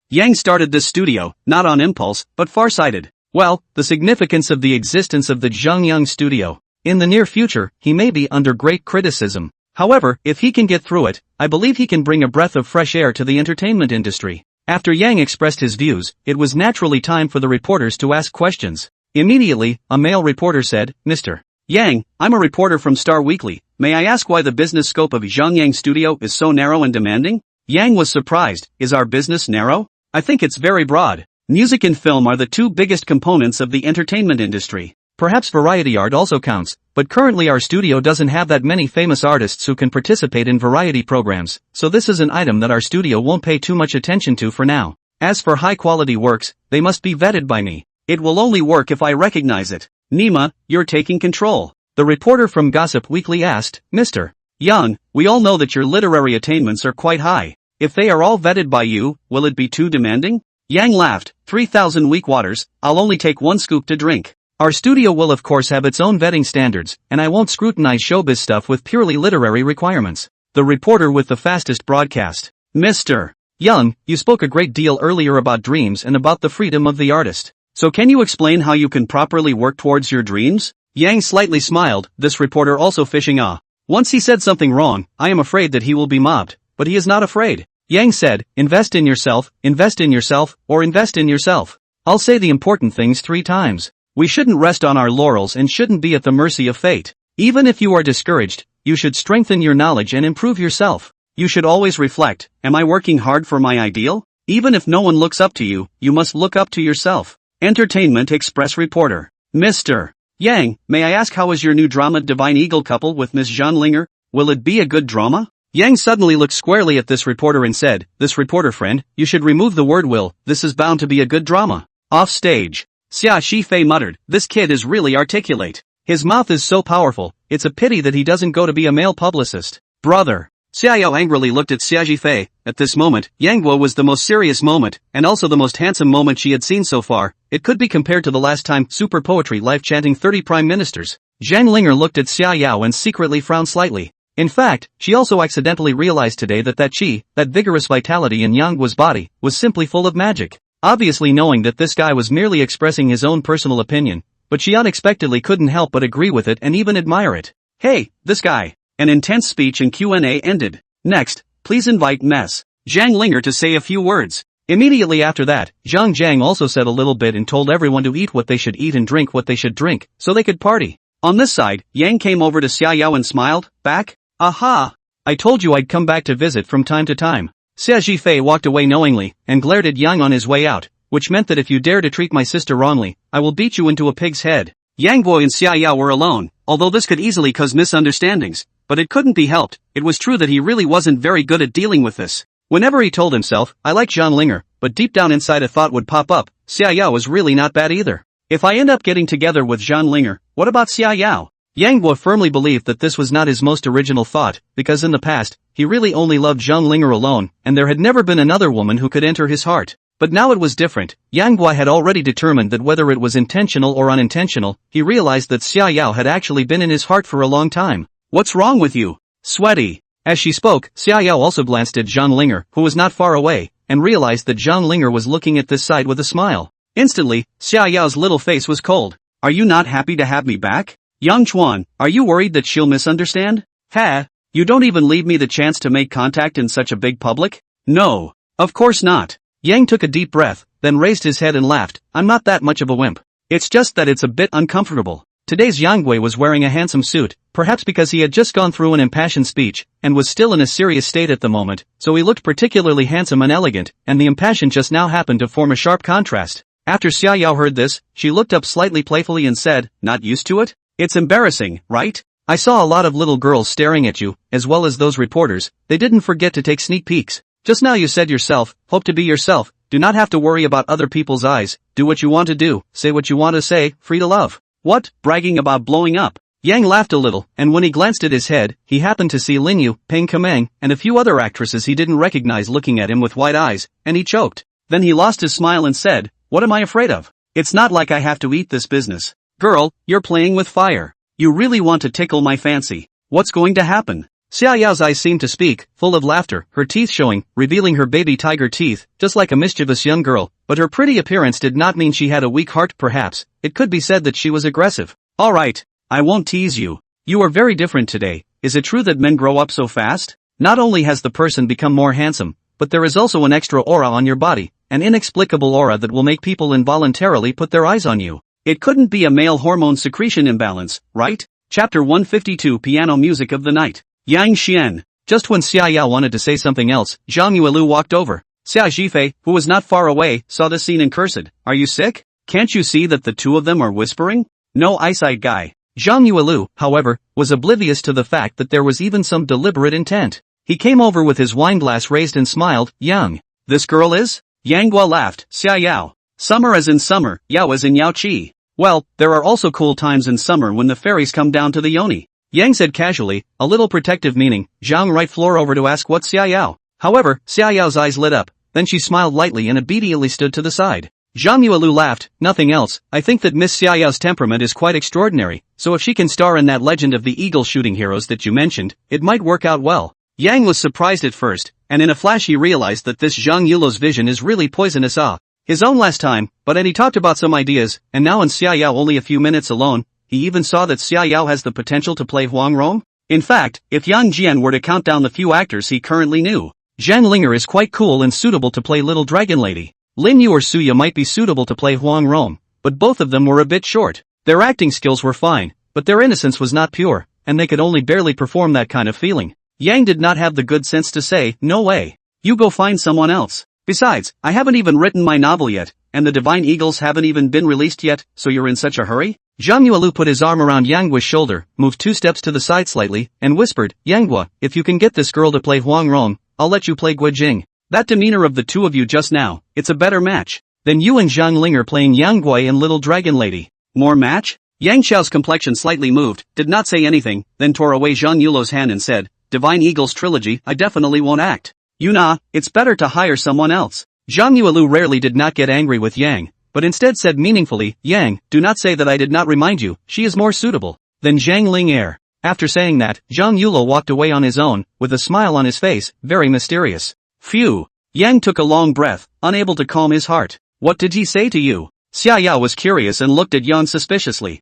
Yang started this studio, not on impulse, but farsighted. Well, the significance of the existence of the Zhang Yang Studio. In the near future, he may be under great criticism. However, if he can get through it, I believe he can bring a breath of fresh air to the entertainment industry. After Yang expressed his views, it was naturally time for the reporters to ask questions. Immediately, a male reporter said, Mr. Yang, I'm a reporter from Star Weekly. May I ask why the business scope of Zhang Yang Studio is so narrow and demanding? Yang was surprised. Is our business narrow? I think it's very broad. Music and film are the two biggest components of the entertainment industry. Perhaps variety art also counts, but currently our studio doesn't have that many famous artists who can participate in variety programs, so this is an item that our studio won't pay too much attention to for now. As for high-quality works, they must be vetted by me. It will only work if I recognize it. Nima, you're taking control. The reporter from Gossip Weekly asked, Mr. Yang, we all know that your literary attainments are quite high. If they are all vetted by you, will it be too demanding? Yang laughed. 3,000 weak waters, I'll only take one scoop to drink. Our studio will of course have its own vetting standards, and I won't scrutinize showbiz stuff with purely literary requirements. The reporter with the fastest broadcast. Mr. Yang, you spoke a great deal earlier about dreams and about the freedom of the artist. So can you explain how you can properly work towards your dreams? Yang slightly smiled, this reporter also fishing. Once he said something wrong, I am afraid that he will be mobbed, but he is not afraid. Yang said, invest in yourself, or invest in yourself. I'll say the important things 3 times. We shouldn't rest on our laurels and shouldn't be at the mercy of fate. Even if you are discouraged, you should strengthen your knowledge and improve yourself. You should always reflect, am I working hard for my ideal? Even if no one looks up to you, you must look up to yourself. Entertainment Express reporter. Mr. Yang, may I ask how is your new drama Divine Eagle Couple with Miss Jean Linger? Will it be a good drama? Yang suddenly looked squarely at this reporter and said, this reporter friend, you should remove the word will, this is bound to be a good drama. Off stage. Xia Shifei muttered, this kid is really articulate. His mouth is so powerful, it's a pity that he doesn't go to be a male publicist. Brother. Xia Yao angrily looked at Xia Shifei. At this moment, Yang Guo was the most serious moment, and also the most handsome moment she had seen so far. It could be compared to the last time Super Poetry Life chanting 30 prime ministers. Zhang Linger looked at Xia Yao and secretly frowned slightly. In fact, she also accidentally realized today that that vigorous vitality in Yang Guo's body, was simply full of magic. Obviously knowing that this guy was merely expressing his own personal opinion, but she unexpectedly couldn't help but agree with it and even admire it. Hey, this guy. An intense speech and Q&A ended. Next, please invite Ms. Zhang Linger to say a few words. Immediately after that, Zhang Jiang also said a little bit and told everyone to eat what they should eat and drink what they should drink, so they could party. On this side, Yang came over to Xia Yao and smiled, back? Aha! I told you I'd come back to visit from time to time. Xia Zhifei walked away knowingly, and glared at Yang on his way out, which meant that if you dare to treat my sister wrongly, I will beat you into a pig's head. Yang Guo and Xia Yao were alone, although this could easily cause misunderstandings, but it couldn't be helped, it was true that he really wasn't very good at dealing with this. Whenever he told himself, I like Zhang Linger, but deep down inside a thought would pop up, Xia Yao is really not bad either. If I end up getting together with Zhang Linger, what about Xia Yao? Yang Guo firmly believed that this was not his most original thought, because in the past, he really only loved Zhang Linger alone, and there had never been another woman who could enter his heart. But now it was different. Yang Guo had already determined that whether it was intentional or unintentional, he realized that Xia Yao had actually been in his heart for a long time. What's wrong with you? Sweaty. As she spoke, Xia Yao also glanced at Zhang Linger, who was not far away, and realized that Zhang Linger was looking at this side with a smile. Instantly, Xia Yao's little face was cold. Are you not happy to have me back? Yang Chuan, are you worried that she'll misunderstand? Ha! You don't even leave me the chance to make contact in such a big public? No. Of course not. Yang took a deep breath, then raised his head and laughed. I'm not that much of a wimp. It's just that it's a bit uncomfortable. Today's Yang Gui was wearing a handsome suit, perhaps because he had just gone through an impassioned speech, and was still in a serious state at the moment, so he looked particularly handsome and elegant, and the impassion just now happened to form a sharp contrast. After Xia Yao heard this, she looked up slightly playfully and said, not used to it? It's embarrassing, right? I saw a lot of little girls staring at you, as well as those reporters. They didn't forget to take sneak peeks. Just now you said yourself, hope to be yourself, do not have to worry about other people's eyes, do what you want to do, say what you want to say, free to love. What, bragging about blowing up? Yang laughed a little, and when he glanced at his head, he happened to see Lin Yu, Peng Kameng, and a few other actresses he didn't recognize looking at him with wide eyes, and he choked. Then he lost his smile and said, what am I afraid of? It's not like I have to eat this business. Girl, you're playing with fire. You really want to tickle my fancy. What's going to happen? Xia Yao's eyes seemed to speak, full of laughter, her teeth showing, revealing her baby tiger teeth, just like a mischievous young girl, but her pretty appearance did not mean she had a weak heart perhaps, it could be said that she was aggressive. Alright, I won't tease you. You are very different today. Is it true that men grow up so fast? Not only has the person become more handsome, but there is also an extra aura on your body, an inexplicable aura that will make people involuntarily put their eyes on you. It couldn't be a male hormone secretion imbalance, right? Chapter 152 Piano Music of the Night. Yang Xian. Just when Xia Yao wanted to say something else, Zhang Yuelu walked over. Xia Zhifei, who was not far away, saw the scene and cursed. Are you sick? Can't you see that the two of them are whispering? No eyesight guy. Zhang Yuelu, however, was oblivious to the fact that there was even some deliberate intent. He came over with his wineglass raised and smiled. Yang. This girl is? Yang Guo laughed. Xia Yao. Summer as in summer, Yao as in Yao Qi. Well, there are also cool times in summer when the fairies come down to the Yoni. Yang said casually, a little protective meaning. Zhang right floor over to ask what's Xia Yao. However, Xia Yao's eyes lit up, then she smiled lightly and obediently stood to the side. Zhang Yuelu laughed, nothing else. I think that Miss Xia Yao's temperament is quite extraordinary, so if she can star in that Legend of the Eagle shooting heroes that you mentioned, it might work out well. Yang was surprised at first, and in a flash he realized that this Zhang Yuelu's vision is really poisonous. His own last time, but and he talked about some ideas, and now in Xia Yao only a few minutes alone, he even saw that Xia Yao has the potential to play Huang Rong. In fact, if Yang Jian were to count down the few actors he currently knew, Zhang Linger is quite cool and suitable to play Little Dragon Lady. Lin Yu or Suya might be suitable to play Huang Rong, but both of them were a bit short. Their acting skills were fine, but their innocence was not pure, and they could only barely perform that kind of feeling. Yang did not have the good sense to say, no way. You go find someone else. Besides, I haven't even written my novel yet, and the Divine Eagles haven't even been released yet, so you're in such a hurry? Zhang Yuelu put his arm around Yang Guo's shoulder, moved 2 steps to the side slightly, and whispered, Yang Guo, if you can get this girl to play Huang Rong, I'll let you play Gui Jing. That demeanor of the two of you just now, it's a better match than you and Zhang Linger playing Yang Gui and Little Dragon Lady. More match? Yang Xiao's complexion slightly moved, did not say anything, then tore away Zhang Yuelu's hand and said, Divine Eagles trilogy, I definitely won't act. It's better to hire someone else. Zhang Yuelu rarely did not get angry with Yang, but instead said meaningfully, Yang, do not say that I did not remind you, she is more suitable than Zhang Linger. After saying that, Zhang Yuelu walked away on his own, with a smile on his face, very mysterious. Phew. Yang took a long breath, unable to calm his heart. What did he say to you? Xia Yao was curious and looked at Yang suspiciously.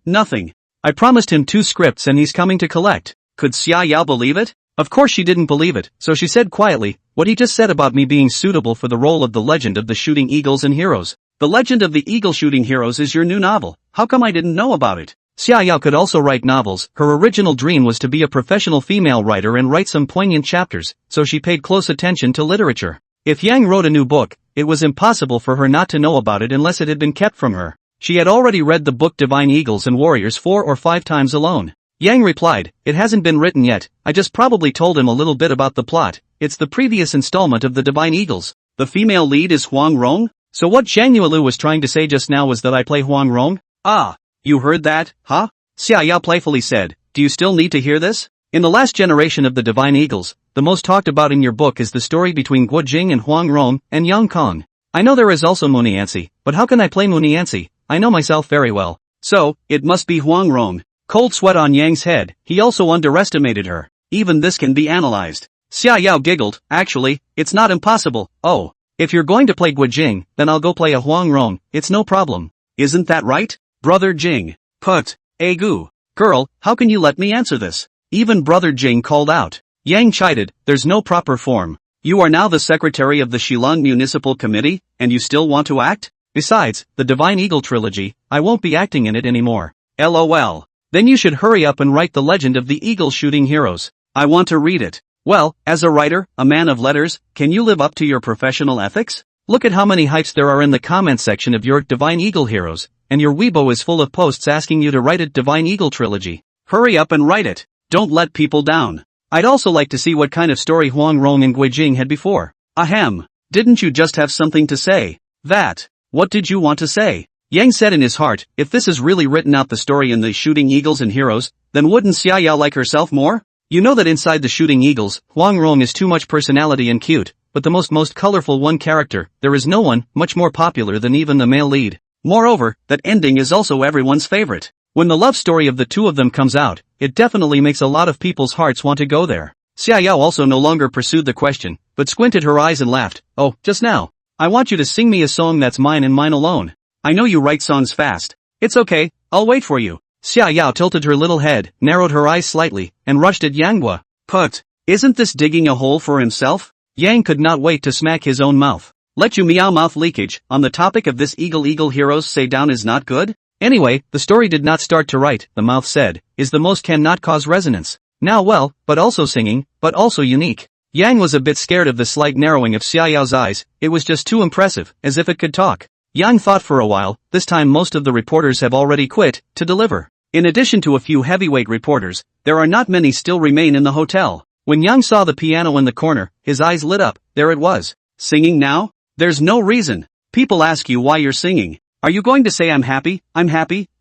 Nothing. I promised him 2 scripts and he's coming to collect. Could Xia Yao believe it? Of course she didn't believe it, so she said quietly, what he just said about me being suitable for the role of the Legend of the Shooting Eagles and Heroes. The Legend of the Eagle Shooting Heroes is your new novel. How come I didn't know about it? Xia Yao could also write novels. Her original dream was to be a professional female writer and write some poignant chapters, so she paid close attention to literature. If Yang wrote a new book, it was impossible for her not to know about it unless it had been kept from her. She had already read the book Divine Eagles and Warriors 4 or 5 times alone. Yang replied, it hasn't been written yet, I just probably told him a little bit about the plot. it's the previous installment of the Divine Eagles. The female lead is Huang Rong? So what Zhang Yuelu was trying to say just now was that I play Huang Rong? Ah, you heard that, huh? Xia Yao playfully said, do you still need to hear this? In the last generation of the Divine Eagles, the most talked about in your book is the story between Guo Jing and Huang Rong and Yang Kong. I know there is also Munianci, but how can I play Munianci? I know myself very well. So, it must be Huang Rong. Cold sweat on Yang's head, he also underestimated her. Even this can be analyzed. Xia Yao giggled, actually, it's not impossible. Oh, if you're going to play Guo Jing, then I'll go play a Huang Rong, it's no problem. Isn't that right? Brother Jing. Put. Egu. Girl, how can you let me answer this? Even Brother Jing called out. Yang chided, there's no proper form. You are now the secretary of the Shilong Municipal Committee, and you still want to act? Besides, the Divine Eagle trilogy, I won't be acting in it anymore. LOL. Then you should hurry up and write the legend of the eagle shooting heroes. I want to read it. Well, as a writer, a man of letters, can you live up to your professional ethics? Look at how many hypes there are in the comment section of your Divine Eagle heroes, and your Weibo is full of posts asking you to write a Divine Eagle trilogy. Hurry up and write it. Don't let people down. I'd also like to see what kind of story Huang Rong and Guo Jing had before. Ahem. Didn't you just have something to say? That. What did you want to say? Yang said in his heart, if this is really written out the story in the Shooting Eagles and Heroes, then wouldn't Xia Yao like herself more? You know that inside the Shooting Eagles, Huang Rong is too much personality and cute, but the most colorful one character, there is no one much more popular than even the male lead. Moreover, that ending is also everyone's favorite. When the love story of the two of them comes out, it definitely makes a lot of people's hearts want to go there. Xia Yao also no longer pursued the question, but squinted her eyes and laughed. Oh, just now. I want you to sing me a song that's mine and mine alone. I know you write songs fast. It's okay, I'll wait for you. Xia Yao tilted her little head, narrowed her eyes slightly, and rushed at Yang Gua. Put. Isn't this digging a hole for himself? Yang could not wait to smack his own mouth. Let you meow mouth leakage, on the topic of this eagle heroes say down is not good? Anyway, the story did not start to write, the mouth said, is the most cannot cause resonance. Now well, but also singing, but also unique. Yang was a bit scared of the slight narrowing of Xia Yao's eyes, it was just too impressive, as if it could talk. Yang thought for a while, this time most of the reporters have already quit, to deliver. In addition to a few heavyweight reporters, there are not many still remain in the hotel. When Yang saw the piano in the corner, his eyes lit up, there it was. Singing now? There's no reason. People ask you why you're singing. Are you going to say I'm happy,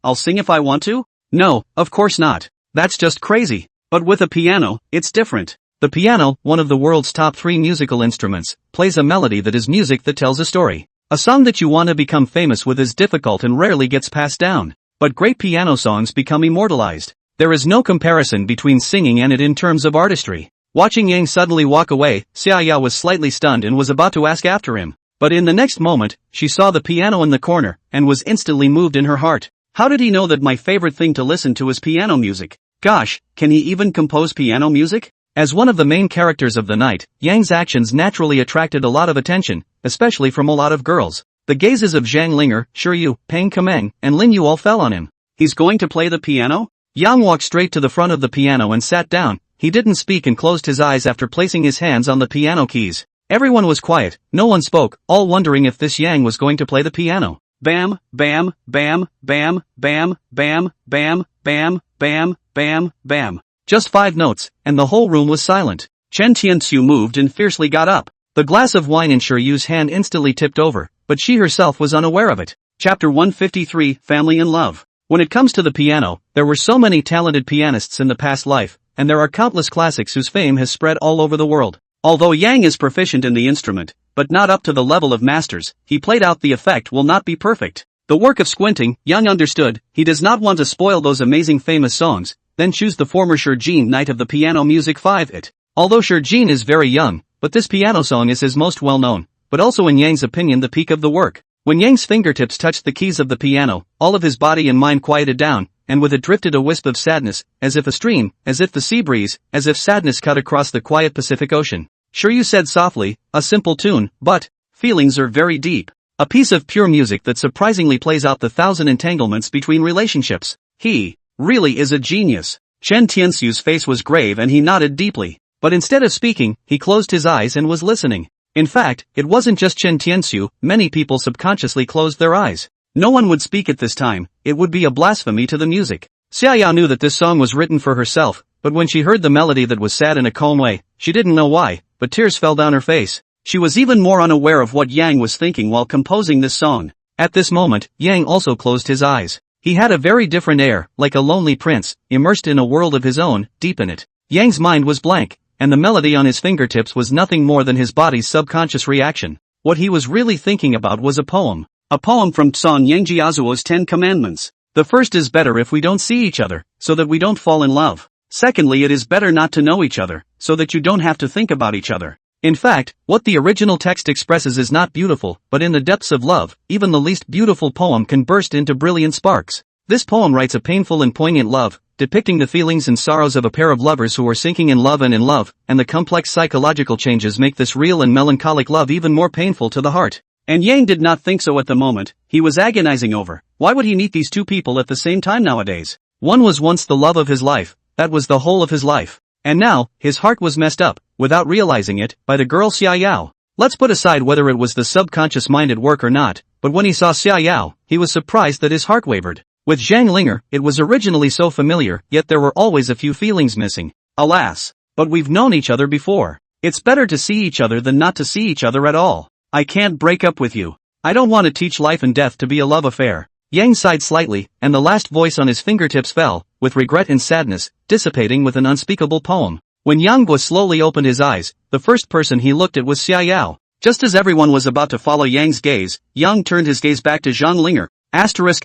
I'll sing if I want to? No, of course not. That's just crazy. But with a piano, it's different. The piano, one of the world's top 3 musical instruments, plays a melody that is music that tells a story. A song that you want to become famous with is difficult and rarely gets passed down. But great piano songs become immortalized. There is no comparison between singing and it in terms of artistry. Watching Yang suddenly walk away, Xia Yao was slightly stunned and was about to ask after him. But in the next moment, she saw the piano in the corner, and was instantly moved in her heart. How did he know that my favorite thing to listen to is piano music? Gosh, can he even compose piano music? As one of the main characters of the night, Yang's actions naturally attracted a lot of attention, especially from a lot of girls. The gazes of Zhang Linger, Shiyu, Peng Kameng, and Lin Yu all fell on him. He's going to play the piano? Yang walked straight to the front of the piano and sat down. He didn't speak and closed his eyes after placing his hands on the piano keys. Everyone was quiet, no one spoke, all wondering if this Yang was going to play the piano. Bam, bam, bam, bam, bam, bam, bam, bam, bam, bam, bam. Just 5 notes, and the whole room was silent. Chen Tianxiu moved and fiercely got up. The glass of wine in Shiryu's hand instantly tipped over, but she herself was unaware of it. Chapter 153, Family and Love. When it comes to the piano, there were so many talented pianists in the past life, and there are countless classics whose fame has spread all over the world. Although Yang is proficient in the instrument, but not up to the level of masters, he played out the effect will not be perfect. The work of squinting, Yang understood, he does not want to spoil those amazing famous songs, then choose the former Shurjin Knight of the Piano Music 5-it. Although Shurjin is very young, but this piano song is his most well-known, but also in Yang's opinion the peak of the work. When Yang's fingertips touched the keys of the piano, all of his body and mind quieted down, and with it drifted a wisp of sadness, as if a stream, as if the sea breeze, as if sadness cut across the quiet Pacific Ocean. Shiryu said softly, a simple tune, but feelings are very deep. A piece of pure music that surprisingly plays out the 1,000 entanglements between relationships. He really is a genius. Chen Tianxiu's face was grave and he nodded deeply. But instead of speaking, he closed his eyes and was listening. In fact, it wasn't just Chen Tianxiu, many people subconsciously closed their eyes. No one would speak at this time, it would be a blasphemy to the music. Xia Yao knew that this song was written for herself, but when she heard the melody that was sad in a calm way, she didn't know why, but tears fell down her face. She was even more unaware of what Yang was thinking while composing this song. At this moment, Yang also closed his eyes. He had a very different air, like a lonely prince, immersed in a world of his own, deep in it. Yang's mind was blank, and the melody on his fingertips was nothing more than his body's subconscious reaction. What he was really thinking about was a poem. A poem from Tsong Yangjiazuo's 10 Commandments. The first is better if we don't see each other, so that we don't fall in love. Secondly, it is better not to know each other, so that you don't have to think about each other. In fact, what the original text expresses is not beautiful, but in the depths of love, even the least beautiful poem can burst into brilliant sparks. This poem writes a painful and poignant love, depicting the feelings and sorrows of a pair of lovers who are sinking in love, and the complex psychological changes make this real and melancholic love even more painful to the heart. And Yang did not think so at the moment. He was agonizing over, why would he meet these two people at the same time nowadays? One was once the love of his life, that was the whole of his life. And now, his heart was messed up, without realizing it, by the girl Xia Yao. Let's put aside whether it was the subconscious mind at work or not, but when he saw Xia Yao, he was surprised that his heart wavered. With Zhang Linger, it was originally so familiar, yet there were always a few feelings missing. Alas! But we've known each other before. It's better to see each other than not to see each other at all. I can't break up with you. I don't want to teach life and death to be a love affair. Yang sighed slightly, and the last voice on his fingertips fell, with regret and sadness, dissipating with an unspeakable poem. When Yang Guo slowly opened his eyes, the first person he looked at was Xia Yao. Just as everyone was about to follow Yang's gaze, Yang turned his gaze back to Zhang Linger. Asterisk.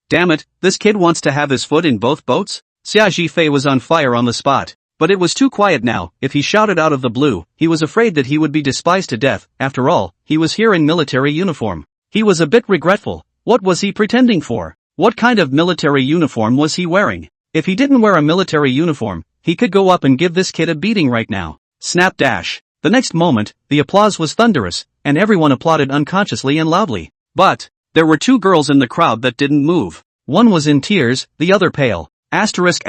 Damn it, this kid wants to have his foot in both boats? Xia Zhifei was on fire on the spot. But it was too quiet now. If he shouted out of the blue, he was afraid that he would be despised to death. After all, he was here in military uniform. He was a bit regretful. What was he pretending for? What kind of military uniform was he wearing? If he didn't wear a military uniform, he could go up and give this kid a beating right now. Snap dash. The next moment, the applause was thunderous, and everyone applauded unconsciously and loudly. But there were two girls in the crowd that didn't move. One was in tears, the other pale. Asterisk.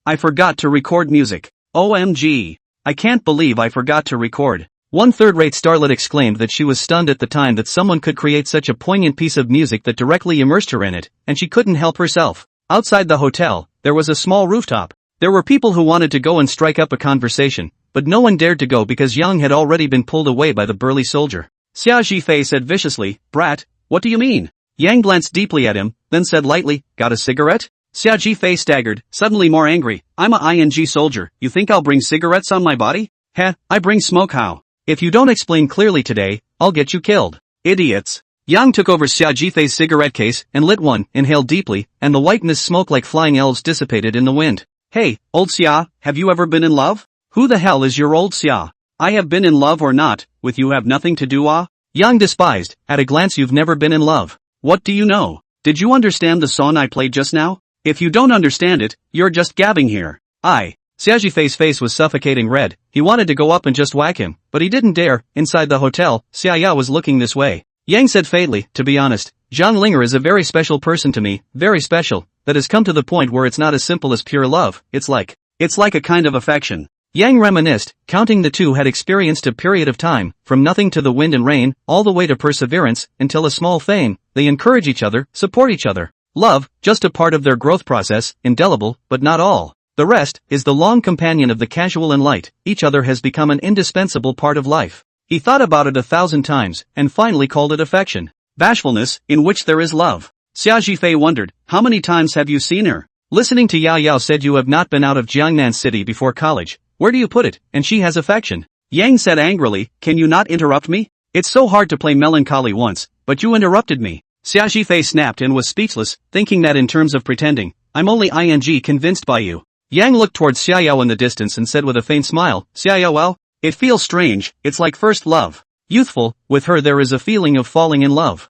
I forgot to record music. OMG. I can't believe I forgot to record. One third-rate starlet exclaimed that she was stunned at the time that someone could create such a poignant piece of music that directly immersed her in it, and she couldn't help herself. Outside the hotel, there was a small rooftop. There were people who wanted to go and strike up a conversation, but no one dared to go because Yang had already been pulled away by the burly soldier. Xia Zhifei said viciously, "Brat, what do you mean?" Yang glanced deeply at him, then said lightly, "Got a cigarette?" Xia Zhifei staggered, suddenly more angry. "I'm a ING soldier, you think I'll bring cigarettes on my body? Heh, I bring smoke how? If you don't explain clearly today, I'll get you killed. Idiots." Yang took over Xia Zhifei's cigarette case and lit one, inhaled deeply, and the whiteness smoke like flying elves dissipated in the wind. "Hey, old Xia, have you ever been in love? Who the hell is your old Xia? I have been in love or not, with you have nothing to do ah?" Yang despised. "At a glance you've never been in love. What do you know? Did you understand the song I played just now? If you don't understand it, you're just gabbing here." Xia Zhifei's face was suffocating red. He wanted to go up and just whack him, but he didn't dare. Inside the hotel, Xia Yao was looking this way. Yang said fatally, "To be honest, Zhang Linger is a very special person to me, very special, that has come to the point where it's not as simple as pure love, it's like a kind of affection." Yang reminisced, counting the two had experienced a period of time, from nothing to the wind and rain, all the way to perseverance, until a small fame. They encourage each other, support each other. Love, just a part of their growth process, indelible, but not all. The rest, is the long companion of the casual and light. Each other has become an indispensable part of life. He thought about it 1,000 times, and finally called it affection. Bashfulness, in which there is love. Xia Zhifei wondered, "How many times have you seen her?" Listening to Yao Yao said, "You have not been out of Jiangnan City before college. Where do you put it? And she has affection." Yang said angrily, "Can you not interrupt me? It's so hard to play melancholy once, but you interrupted me." Xia Zhifei snapped and was speechless, thinking that in terms of pretending, "I'm only ing convinced by you." Yang looked towards Xia Yao in the distance and said with a faint smile, "Xia Yao, well, it feels strange, it's like first love. Youthful, with her there is a feeling of falling in love."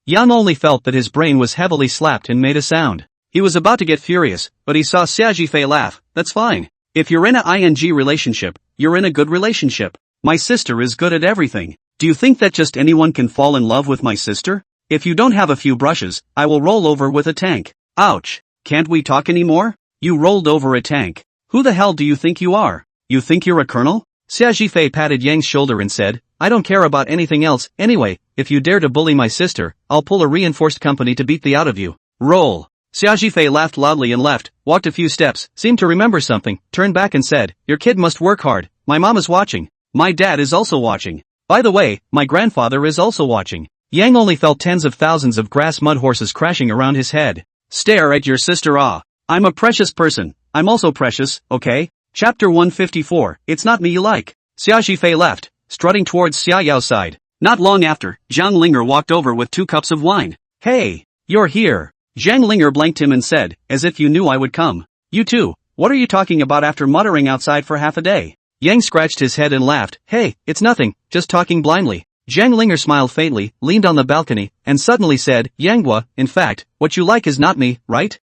Yang only felt that his brain was heavily slapped and made a sound. He was about to get furious, but he saw Xia Zhifei laugh. "That's fine. If you're in a ing relationship, you're in a good relationship. My sister is good at everything. Do you think that just anyone can fall in love with my sister? If you don't have a few brushes, I will roll over with a tank." Ouch. Can't we talk anymore? You rolled over a tank. Who the hell do you think you are? You think you're a colonel? Xia Zhifei patted Yang's shoulder and said, "I don't care about anything else, anyway, if you dare to bully my sister, I'll pull a reinforced company to beat the out of you. Roll." Xia Zhifei laughed loudly and left, walked a few steps, seemed to remember something, turned back and said, "Your kid must work hard. My mom is watching. My dad is also watching. By the way, my grandfather is also watching." Yang only felt tens of thousands of grass mud horses crashing around his head. Stare at your sister. I'm a precious person. I'm also precious, okay? Chapter 154, It's Not Me You Like. Xia Zhifei left, strutting towards Xia Yao's side. Not long after, Zhang Linger walked over with 2 cups of wine. "Hey, you're here." Zhang Linger blanked him and said, "As if you knew I would come." "You too, what are you talking about after muttering outside for half a day?" Yang scratched his head and laughed. "Hey, it's nothing, just talking blindly." Zhang Linger smiled faintly, leaned on the balcony, and suddenly said, "Yanghua, in fact, what you like is not me, right?"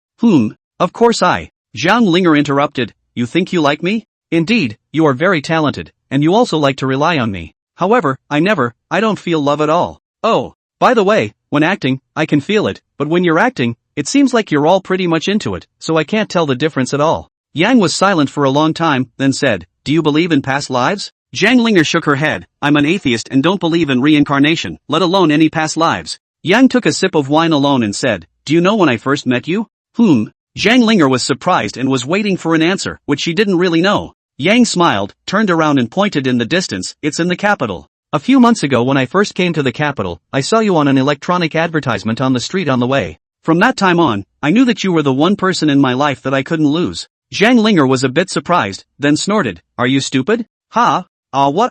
Of course I." Zhang Linger interrupted, "You think you like me? Indeed, you are very talented, and you also like to rely on me. However, I don't feel love at all. Oh, by the way, when acting, I can feel it, but when you're acting, it seems like you're all pretty much into it, so I can't tell the difference at all." Yang was silent for a long time, then said, "Do you believe in past lives?" Zhang Linger shook her head. "I'm an atheist and don't believe in reincarnation, let alone any past lives." Yang took a sip of wine alone and said, "Do you know when I first met you?" Zhang Linger was surprised and was waiting for an answer, which she didn't really know. Yang smiled, turned around and pointed in the distance. "It's in the capital. A few months ago when I first came to the capital, I saw you on an electronic advertisement on the street on the way. From that time on, I knew that you were the one person in my life that I couldn't lose." Zhang Linger was a bit surprised, then snorted, "Are you stupid? What?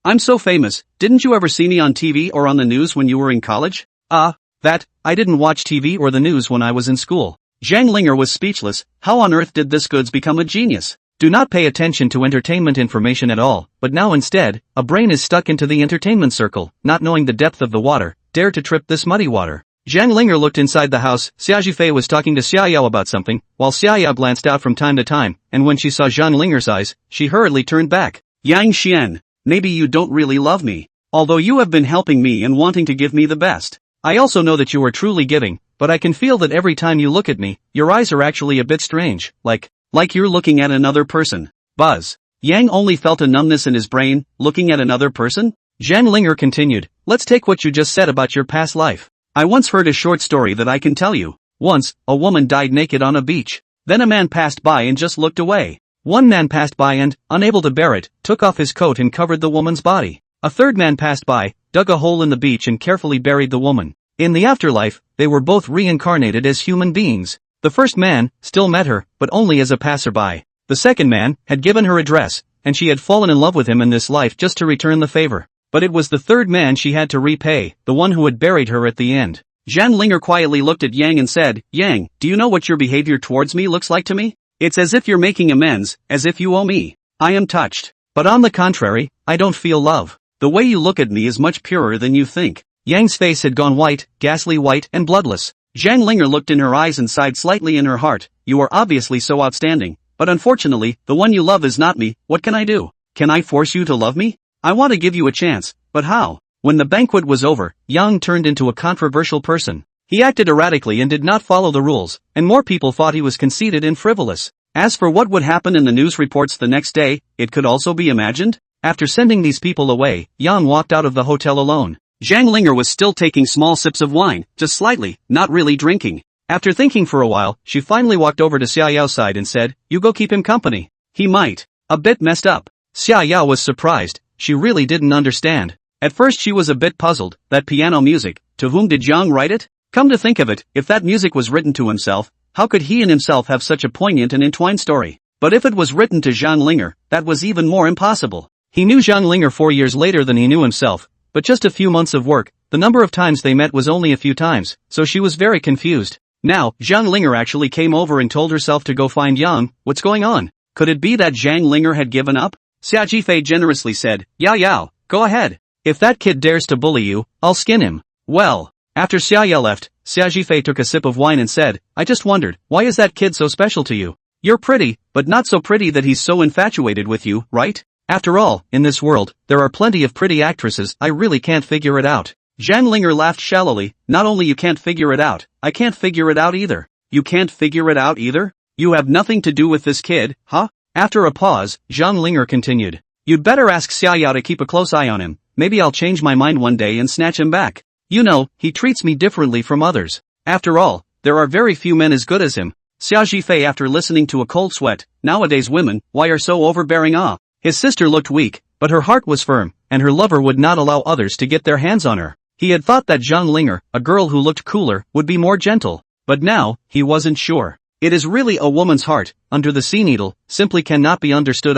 I'm so famous, didn't you ever see me on TV or on the news when you were in college?" That, I didn't watch TV or the news when I was in school." Zhang Linger was speechless. How on earth did this goods become a genius? Do not pay attention to entertainment information at all, but now instead, a brain is stuck into the entertainment circle, not knowing the depth of the water, dare to trip this muddy water. Zhang Linger looked inside the house. Xia Zhifei was talking to Xia Yao about something, while Xia Yao glanced out from time to time, and when she saw Zhang Linger's eyes, she hurriedly turned back. "Yang Xian, maybe you don't really love me. Although you have been helping me and wanting to give me the best. I also know that you are truly giving, but I can feel that every time you look at me, your eyes are actually a bit strange, like you're looking at another person." Buzz. Yang only felt a numbness in his brain. Looking at another person? Zhang Linger continued, "Let's take what you just said about your past life. I once heard a short story that I can tell you. Once, a woman died naked on a beach. Then a man passed by and just looked away. One man passed by and, unable to bear it, took off his coat and covered the woman's body. A third man passed by, dug a hole in the beach and carefully buried the woman. In the afterlife, they were both reincarnated as human beings. The first man still met her, but only as a passerby. The second man had given her a dress, and she had fallen in love with him in this life just to return the favor. But it was the third man she had to repay, the one who had buried her at the end." Zhang Linger quietly looked at Yang and said, "Yang, do you know what your behavior towards me looks like to me? It's as if you're making amends, as if you owe me. I am touched. But on the contrary, I don't feel love. The way you look at me is much purer than you think." Yang's face had gone white, ghastly white and bloodless. Zhang Linger looked in her eyes and sighed slightly in her heart. "You are obviously so outstanding, but unfortunately, the one you love is not me. What can I do? Can I force you to love me? I want to give you a chance, but how?" When the banquet was over, Yang turned into a controversial person. He acted erratically and did not follow the rules, and more people thought he was conceited and frivolous. As for what would happen in the news reports the next day, it could also be imagined. After sending these people away, Yang walked out of the hotel alone. Zhang Linger was still taking small sips of wine, just slightly, not really drinking. After thinking for a while, she finally walked over to Xia Yao's side and said, "You go keep him company. He might a bit messed up." Xia Yao was surprised. She really didn't understand. At first she was a bit puzzled. That piano music, to whom did Zhang write it? Come to think of it, if that music was written to himself, how could he and himself have such a poignant and entwined story? But if it was written to Zhang Linger, that was even more impossible. He knew Zhang Linger 4 years later than he knew himself, but just a few months of work, the number of times they met was only a few times, so she was very confused. Now, Zhang Linger actually came over and told herself to go find Yang. What's going on? Could it be that Zhang Linger had given up? Xia Zhifei generously said, Yao, go ahead. If that kid dares to bully you, I'll skin him." Well, after Xia Yao left, Xia Zhifei took a sip of wine and said, "I just wondered, why is that kid so special to you? You're pretty, but not so pretty that he's so infatuated with you, right? After all, in this world, there are plenty of pretty actresses. I really can't figure it out." Zhang Linger laughed shallowly. "Not only you can't figure it out, I can't figure it out either." "You can't figure it out either? You have nothing to do with this kid, huh?" After a pause, Zhang Linger continued, "You'd better ask Xia Yao to keep a close eye on him. Maybe I'll change my mind one day and snatch him back. You know, he treats me differently from others. After all, There are very few men as good as him. Xia Zhifei after listening to a cold sweat, nowadays women, why are so overbearing His sister looked weak, but her heart was firm, and her lover would not allow others to get their hands on her. He had thought that Zhang Linger, a girl who looked cooler, would be more gentle. But now, he wasn't sure. It is really a woman's heart, under the sea needle, simply cannot be understood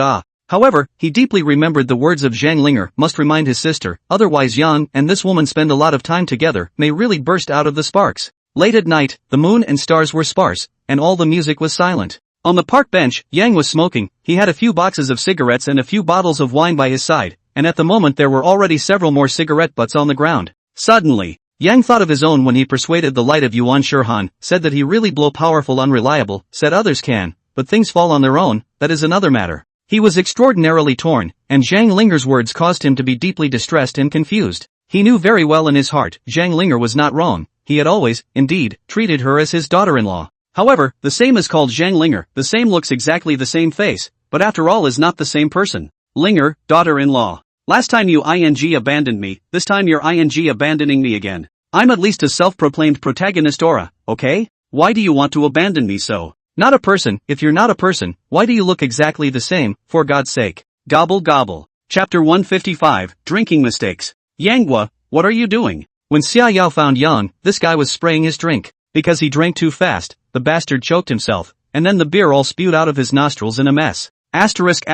However, he deeply remembered the words of Zhang Linger must remind his sister, otherwise Yang and this woman spend a lot of time together, may really burst out of the sparks. Late at night, the moon and stars were sparse, and all the music was silent. On the park bench, Yang was smoking. He had a few boxes of cigarettes and a few bottles of wine by his side, and at the moment there were already several more cigarette butts on the ground. Suddenly, Yang thought of his own when he persuaded the light of Yuan Shirhan, said that he really blow powerful unreliable, said others can, but things fall on their own, that is another matter. He was extraordinarily torn, and Zhang Linger's words caused him to be deeply distressed and confused. He knew very well in his heart, Zhang Linger was not wrong. He had always, indeed, treated her as his daughter-in-law. However, the same is called Zhang Linger, the same looks exactly the same face, but after all is not the same person. Linger, daughter-in-law. Last time you abandoned me, this time you're abandoning me again. I'm at least a self-proclaimed protagonist aura, okay? Why do you want to abandon me so? Not a person, if you're not a person, why do you look exactly the same, for God's sake? Gobble gobble. Chapter 155, Drinking Mistakes. Yanghua, what are you doing? When Xia Yao found Yang, this guy was spraying his drink. Because he drank too fast, the bastard choked himself, and then the beer all spewed out of his nostrils in a mess. Asterisk.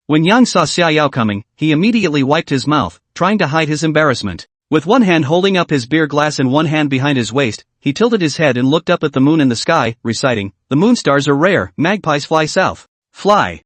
When Yang saw Xia Yao coming, he immediately wiped his mouth, trying to hide his embarrassment. With one hand holding up his beer glass and one hand behind his waist, he tilted his head and looked up at the moon in the sky, reciting, "The moon stars are rare, magpies fly south. Fly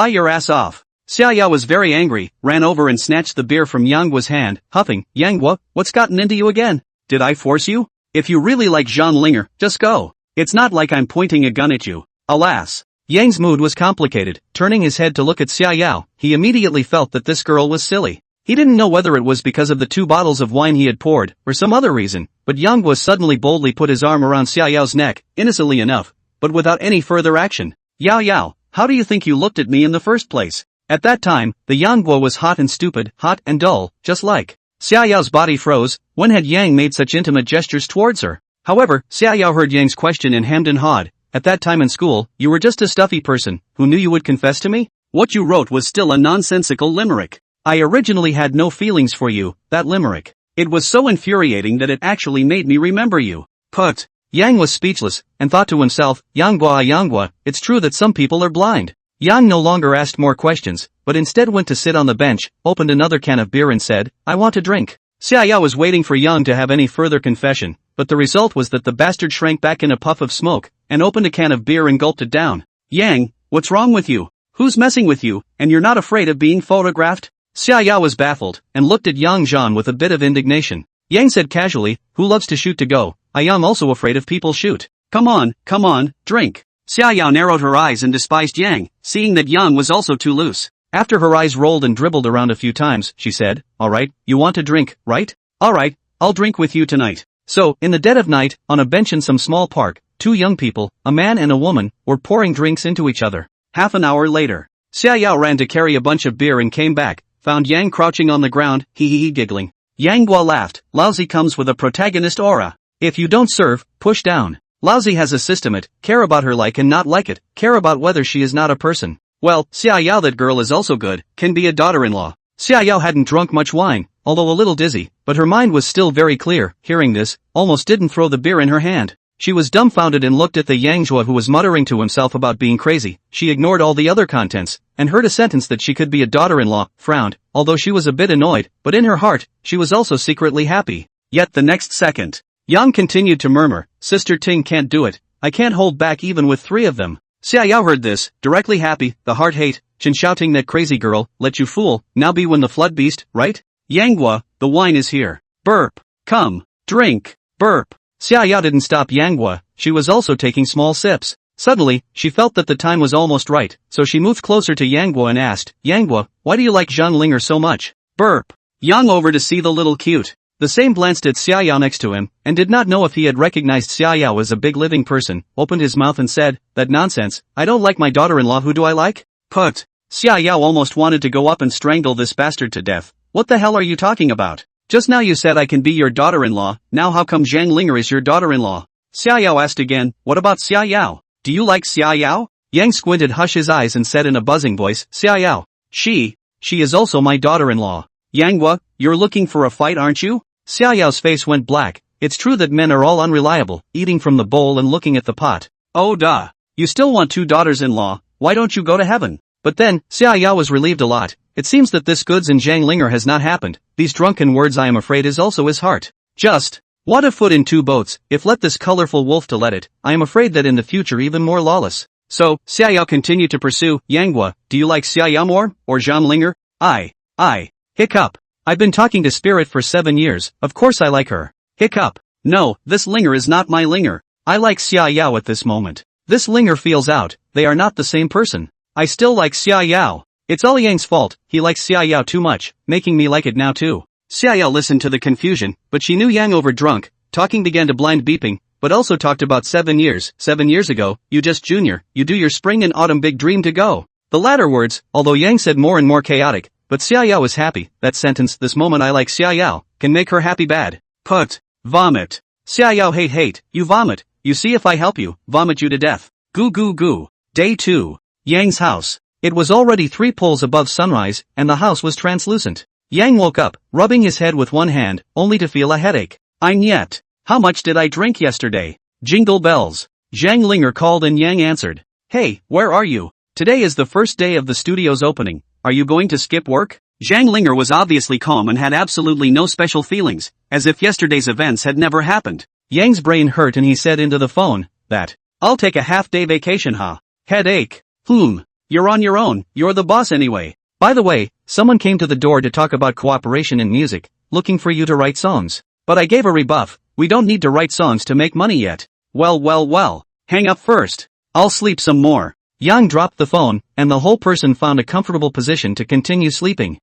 your ass off." Xia Yao was very angry, ran over and snatched the beer from Yanghua's hand, huffing, "Yanghua, what's gotten into you again? Did I force you? If you really like Zhang Linger, just go. It's not like I'm pointing a gun at you." Alas. Yang's mood was complicated. Turning his head to look at Xia Yao, he immediately felt that this girl was silly. He didn't know whether it was because of the 2 bottles of wine he had poured, or some other reason, but Yanghua suddenly boldly put his arm around Xia Yao's neck, innocently enough, but without any further action. "Yao, how do you think you looked at me in the first place?" At that time, the Yanghua was hot and stupid, hot and dull, just like. Xia Yao's body froze. When had Yang made such intimate gestures towards her? However, Xia Yao heard Yang's question and hemmed and hawed. "At that time in school, you were just a stuffy person, who knew you would confess to me? What you wrote was still a nonsensical limerick. I originally had no feelings for you, that limerick. It was so infuriating that it actually made me remember you." Put. Yang was speechless, and thought to himself, Yanghua, it's true that some people are blind. Yang no longer asked more questions, but instead went to sit on the bench, opened another can of beer and said, "I want a drink." Xia Yao was waiting for Yang to have any further confession, but the result was that the bastard shrank back in a puff of smoke, and opened a can of beer and gulped it down. "Yang, what's wrong with you? Who's messing with you, and you're not afraid of being photographed?" Xia Yao was baffled, and looked at Yang Zhan with a bit of indignation. Yang said casually, "Who loves to shoot to go? I am also afraid if people shoot. Come on, drink." Xia Yao narrowed her eyes and despised Yang, seeing that Yang was also too loose. After her eyes rolled and dribbled around a few times, she said, "Alright, you want to drink, right? Alright, I'll drink with you tonight." So, in the dead of night, on a bench in some small park, 2 young people, a man and a woman, were pouring drinks into each other. Half an hour later, Xia Yao ran to carry a bunch of beer and came back, found Yang crouching on the ground, giggling. Yanghua laughed, "Lousy comes with a protagonist aura. If you don't serve, push down. Lousy has a system it, care about her like and not like it, care about whether she is not a person. Well, Xia Yao that girl is also good, can be a daughter-in-law." Xia Yao hadn't drunk much wine, although a little dizzy, but her mind was still very clear. Hearing this, almost didn't throw the beer in her hand. She was dumbfounded and looked at the Yanghua who was muttering to himself about being crazy. She ignored all the other contents, and heard a sentence that she could be a daughter-in-law, frowned, although she was a bit annoyed, but in her heart, she was also secretly happy. Yet the next second, Yang continued to murmur, "Sister Ting can't do it, I can't hold back even with 3 of them." Xia Yao heard this, directly happy, the heart hate, Chen shouting, "That crazy girl, let you fool, now be when the flood beast, right? Yanghua, the wine is here. Burp. Come. Drink. Burp." Xia Yao didn't stop Yanghua, she was also taking small sips. Suddenly, she felt that the time was almost right, so she moved closer to Yanghua and asked, "Yanghua, why do you like Zhang Linger so much?" Burp. Yang over to see the little cute. The same glanced at Xia Yao next to him, and did not know if he had recognized Xia Yao as a big living person, opened his mouth and said, "That nonsense, I don't like my daughter-in-law, who do I like?" Put. Xia Yao almost wanted to go up and strangle this bastard to death. "What the hell are you talking about? Just now you said I can be your daughter-in-law, now how come Zhang Linger is your daughter-in-law? Xiaoyao asked again, what about Xiaoyao? Do you like Xiaoyao? Yang squinted his eyes and said in a buzzing voice, Xiaoyao. She is also my daughter-in-law. Yanghua, you're looking for a fight aren't you? Xiaoyao's face went black. It's true that men are all unreliable, eating from the bowl and looking at the pot. Oh duh. You still want 2 daughters-in-law, why don't you go to heaven? But then, Xiaoyao was relieved a lot. It seems that this goods in Zhang Linger has not happened. These drunken words I am afraid is also his heart. Just what a foot in 2 boats, if let this colorful wolf to let it, I am afraid that in the future even more lawless. So, Xiaoyao continued to pursue, Yanghua, do you like Xiaoyao more, or Zhang Linger? Hiccup. I've been talking to Spirit for 7 years, of course I like her. Hiccup. No, this Linger is not my Linger. I like Xiaoyao at this moment. This Linger feels out, they are not the same person. I still like Xiaoyao. It's all Yang's fault, he likes Xiaoyao too much, making me like it now too. Xiaoyao listened to the confusion, but she knew Yang overdrunk, talking began to blind beeping, but also talked about 7 years. 7 years ago, you just junior, you do your spring and autumn big dream to go. The latter words, although Yang said more and more chaotic, but Xiaoyao was happy. That sentence, this moment I like Xiaoyao, can make her happy bad. Put. Vomit. Xiaoyao hate, you vomit, you see if I help you, vomit you to death. Goo goo goo. Day 2. Yang's house. It was already 3 poles above sunrise, and the house was translucent. Yang woke up, rubbing his head with one hand, only to feel a headache. Yet. How much did I drink yesterday? Jingle bells. Zhang Linger called and Yang answered. Hey, where are you? Today is the first day of the studio's opening. Are you going to skip work? Zhang Linger was obviously calm and had absolutely no special feelings, as if yesterday's events had never happened. Yang's brain hurt and he said into the phone, that, I'll take a half-day vacation Headache. You're on your own, you're the boss anyway. By the way, someone came to the door to talk about cooperation in music, looking for you to write songs. But I gave a rebuff, we don't need to write songs to make money yet. Well, hang up first. I'll sleep some more. Yang dropped the phone, and the whole person found a comfortable position to continue sleeping.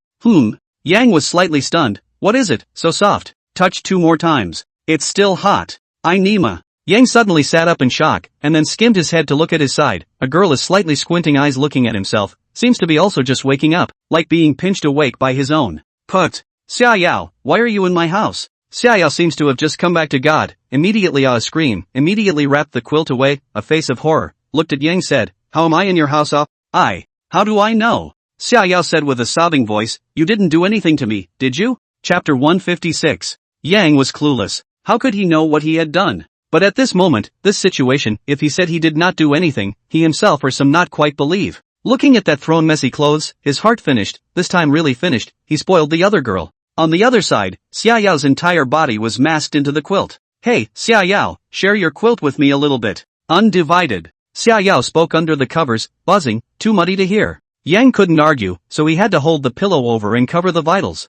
Yang was slightly stunned. What is it, so soft? Touch 2 more times. It's still hot. Nima. Yang suddenly sat up in shock, and then skimmed his head to look at his side. A girl is slightly squinting eyes looking at himself, seems to be also just waking up, like being pinched awake by his own. Put. Xiaoyao, why are you in my house? Xiaoyao seems to have just come back to God. Immediately a scream, immediately wrapped the quilt away, a face of horror, looked at Yang said, how am I in your house? How do I know? Xiaoyao said with a sobbing voice, you didn't do anything to me, did you? Chapter 156. Yang was clueless. How could he know what he had done? But at this moment, this situation, if he said he did not do anything, he himself or some not quite believe. Looking at that thrown messy clothes, his heart finished, this time really finished, he spoiled the other girl. On the other side, Xiaoyao's entire body was masked into the quilt. Hey, Xiaoyao, share your quilt with me a little bit. Undivided. Xiaoyao spoke under the covers, buzzing, too muddy to hear. Yang couldn't argue, so he had to hold the pillow over and cover the vitals.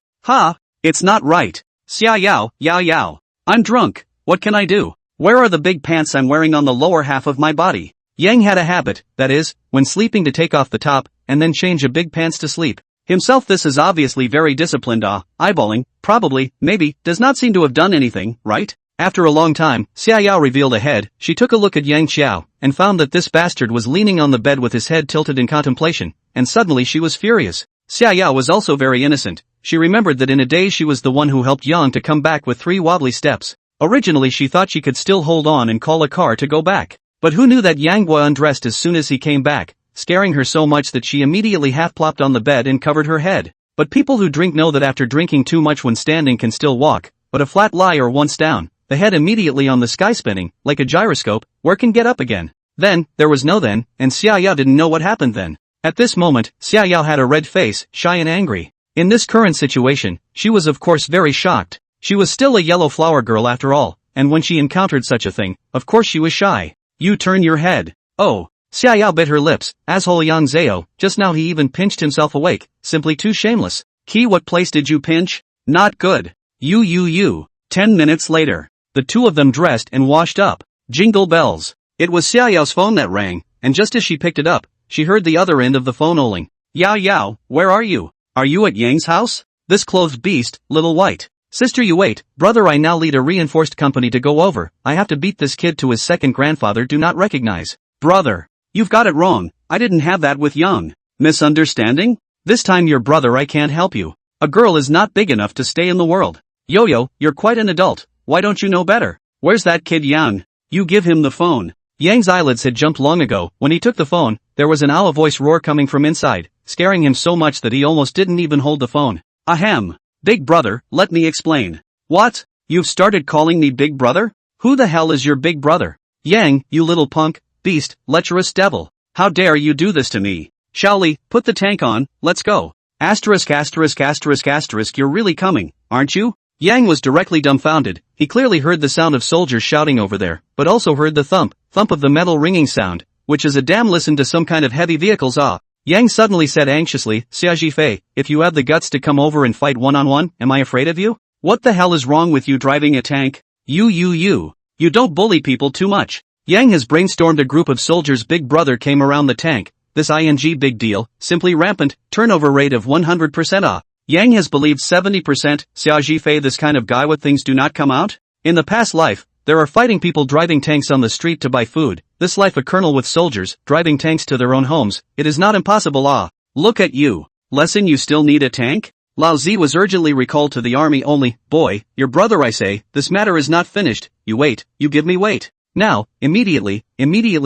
It's not right. Xiaoyao, Yao. I'm drunk, what can I do? Where are the big pants I'm wearing on the lower half of my body? Yang had a habit, that is, when sleeping to take off the top, and then change a big pants to sleep. Himself this is obviously very disciplined eyeballing, probably, maybe, does not seem to have done anything, right? After a long time, Xiaoyao revealed a head, she took a look at Yang Xiao, and found that this bastard was leaning on the bed with his head tilted in contemplation, and suddenly she was furious. Xiaoyao was also very innocent, she remembered that in a daze she was the one who helped Yang to come back with 3 wobbly steps. Originally she thought she could still hold on and call a car to go back. But who knew that Yanghua undressed as soon as he came back, scaring her so much that she immediately half-plopped on the bed and covered her head. But people who drink know that after drinking too much when standing can still walk, but a flat lie or once down, the head immediately on the sky spinning, like a gyroscope, where can get up again. Then, there was no then, and Xiaoyao didn't know what happened then. At this moment, Xiaoyao had a red face, shy and angry. In this current situation, she was of course very shocked. She was still a yellow flower girl after all, and when she encountered such a thing, of course she was shy. You turn your head. Oh. Xiaoyao bit her lips, asshole Yang Zhao, just now he even pinched himself awake, simply too shameless. Key, what place did you pinch? Not good. You. 10 minutes later. The two of them dressed and washed up. Jingle bells. It was Xiaoyao's phone that rang, and just as she picked it up, she heard the other end of the phone owling. Yao, where are you? Are you at Yang's house? This clothed beast, little white. Sister you wait, brother I now lead a reinforced company to go over, I have to beat this kid to his second grandfather do not recognize. Brother. You've got it wrong, I didn't have that with Yang. Misunderstanding? This time your brother I can't help you. A girl is not big enough to stay in the world. Yo-yo, you're quite an adult, why don't you know better? Where's that kid Yang? You give him the phone. Yang's eyelids had jumped long ago. When he took the phone, there was an owl voice roar coming from inside, scaring him so much that he almost didn't even hold the phone. Ahem. Big brother, let me explain. What? You've started calling me big brother? Who the hell is your big brother? Yang, you little punk, beast, lecherous devil. How dare you do this to me? Shaoli, put the tank on, let's go. Asterisk asterisk asterisk asterisk, you're really coming, aren't you? Yang was directly dumbfounded. He clearly heard the sound of soldiers shouting over there, but also heard the thump of the metal ringing sound, which is a damn listen to some kind of heavy vehicles. Yang suddenly said anxiously, Xia Jifei, if you have the guts to come over and fight one-on-one, am I afraid of you? What the hell is wrong with you driving a tank? You don't bully people too much. Yang has brainstormed a group of soldiers. Big brother came around the tank. This ing big deal, simply rampant, turnover rate of 100%. Yang has believed 70%, Xia Jifei, this kind of guy, what things do not come out? In the past life, there are fighting people driving tanks on the street to buy food. This life a colonel with soldiers, driving tanks to their own homes. It is not impossible. Look at you. Lesson, you still need a tank? Lao Zi was urgently recalled to the army only. Boy, your brother, I say, this matter is not finished. You wait, you give me wait. Now, immediately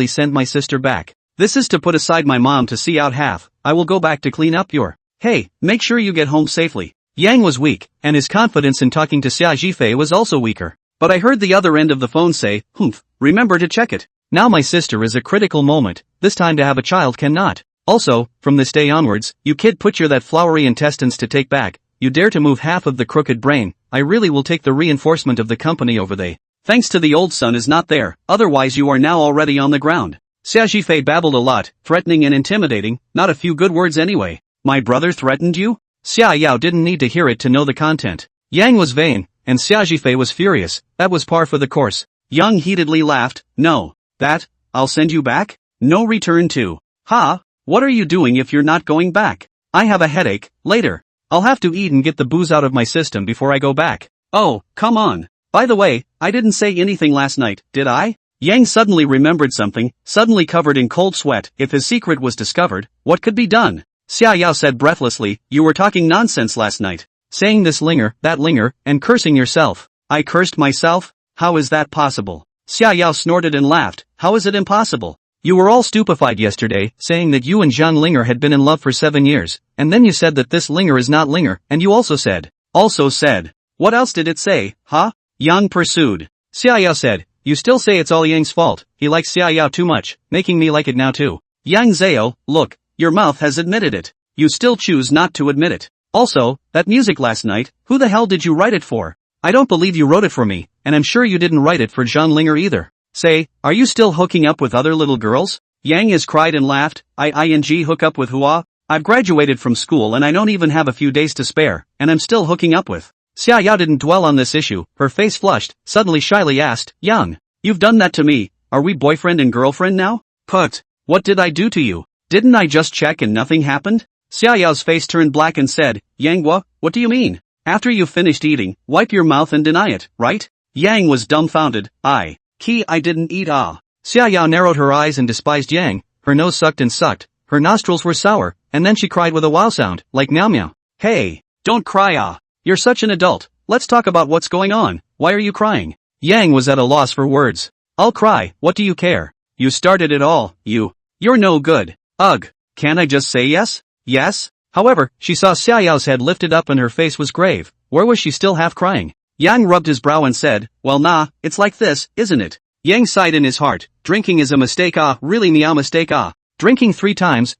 send my sister back. This is to put aside my mom to see out half. I will go back to clean up your... Hey, make sure you get home safely. Yang was weak, and his confidence in talking to Xia Jifei was also weaker. But I heard the other end of the phone say, humph, remember to check it. Now my sister is a critical moment, this time to have a child cannot. Also, from this day onwards, you kid put your that flowery intestines to take back, you dare to move half of the crooked brain, I really will take the reinforcement of the company over they. Thanks to the old son is not there, otherwise you are now already on the ground. Xia Jifei babbled a lot, threatening and intimidating, not a few good words anyway. My brother threatened you? Xia Yao didn't need to hear it to know the content. Yang was vain, and Xia Jifei was furious, that was par for the course. Yang heatedly laughed, no. That, I'll send you back? No return to. Ha? What are you doing if you're not going back? I have a headache, later. I'll have to eat and get the booze out of my system before I go back. Oh, come on. By the way, I didn't say anything last night, did I? Yang suddenly remembered something, suddenly covered in cold sweat. If his secret was discovered, what could be done? Xia Yao said breathlessly, you were talking nonsense last night. Saying this linger, that linger, and cursing yourself. I cursed myself? How is that possible? Xia Yao snorted and laughed. How is it impossible? You were all stupefied yesterday, saying that you and Zhang Linger had been in love for 7 years, and then you said that this Linger is not Linger, and you also said. What else did it say, huh? Yang pursued. Xia Yao said, you still say it's all Yang's fault, he likes Xia Yao too much, making me like it now too. Yang Zhao, look, your mouth has admitted it. You still choose not to admit it. Also, that music last night, who the hell did you write it for? I don't believe you wrote it for me, and I'm sure you didn't write it for Zhang Linger either. Say, are you still hooking up with other little girls? Yang has cried and laughed, ing hook up with who? I've graduated from school and I don't even have a few days to spare, and I'm still hooking up with. Xia Yao didn't dwell on this issue, her face flushed, suddenly shyly asked, Yang, you've done that to me, are we boyfriend and girlfriend now? Put, what did I do to you? Didn't I just check and nothing happened? Xia Yao's face turned black and said, Yang what do you mean? After you've finished eating, wipe your mouth and deny it, right? Yang was dumbfounded, I didn't eat. Xia Yao narrowed her eyes and despised Yang, her nose sucked and sucked, her nostrils were sour, and then she cried with a wow sound, like meow meow. Hey, don't cry. You're such an adult, let's talk about what's going on, why are you crying? Yang was at a loss for words. I'll cry, what do you care? You started it all, you're no good. Ugh, can't I just say yes? Yes? However, she saw Xia Yao's head lifted up and her face was grave. Where was she still half crying? Yang rubbed his brow and said, well nah, it's like this, isn't it? Yang sighed in his heart, drinking is a mistake really meow mistake Drinking 3 times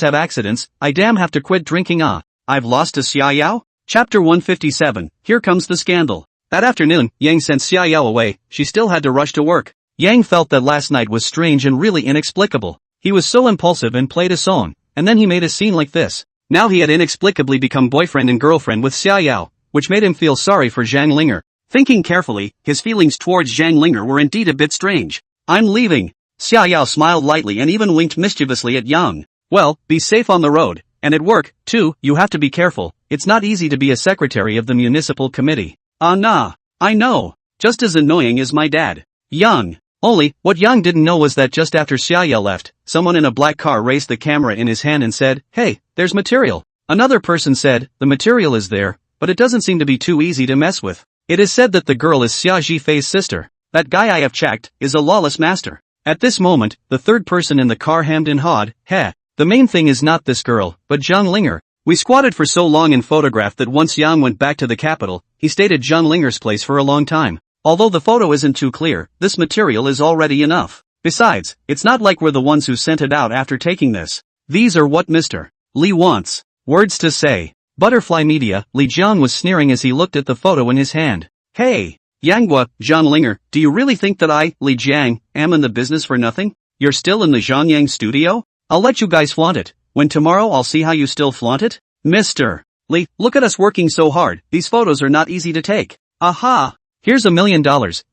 have accidents, I damn have to quit drinking I've lost to Xia Yao? Chapter 157, here comes the scandal. That afternoon, Yang sent Xia Yao away, she still had to rush to work. Yang felt that last night was strange and really inexplicable. He was so impulsive and played a song, and then he made a scene like this. Now he had inexplicably become boyfriend and girlfriend with Xia Yao, which made him feel sorry for Zhang Linger. Thinking carefully, his feelings towards Zhang Linger were indeed a bit strange. I'm leaving. Xia Yao smiled lightly and even winked mischievously at Yang. Well, be safe on the road, and at work, too, you have to be careful, it's not easy to be a secretary of the municipal committee. Nah, I know, just as annoying as my dad. Yang. Only, what Yang didn't know was that just after Xia Yao left, someone in a black car raised the camera in his hand and said, hey, there's material. Another person said, the material is there, but it doesn't seem to be too easy to mess with. It is said that the girl is Xia Zhifei's sister. That guy I have checked is a lawless master. At this moment, the third person in the car hemmed and hawed, heh. The main thing is not this girl, but Zhang Linger. We squatted for so long and photographed that once Yang went back to the capital, he stayed at Zhang Linger's place for a long time. Although the photo isn't too clear, this material is already enough. Besides, it's not like we're the ones who sent it out after taking this. These are what Mr. Li wants. Words to say. Butterfly Media, Li Jiang was sneering as he looked at the photo in his hand. Hey, Yanghua, Zhang Linger, do you really think that I, Li Jiang, am in the business for nothing? You're still in the Zhangyang studio? I'll let you guys flaunt it. When tomorrow I'll see how you still flaunt it? Mr. Li, look at us working so hard, these photos are not easy to take. Aha! Here's $1 million,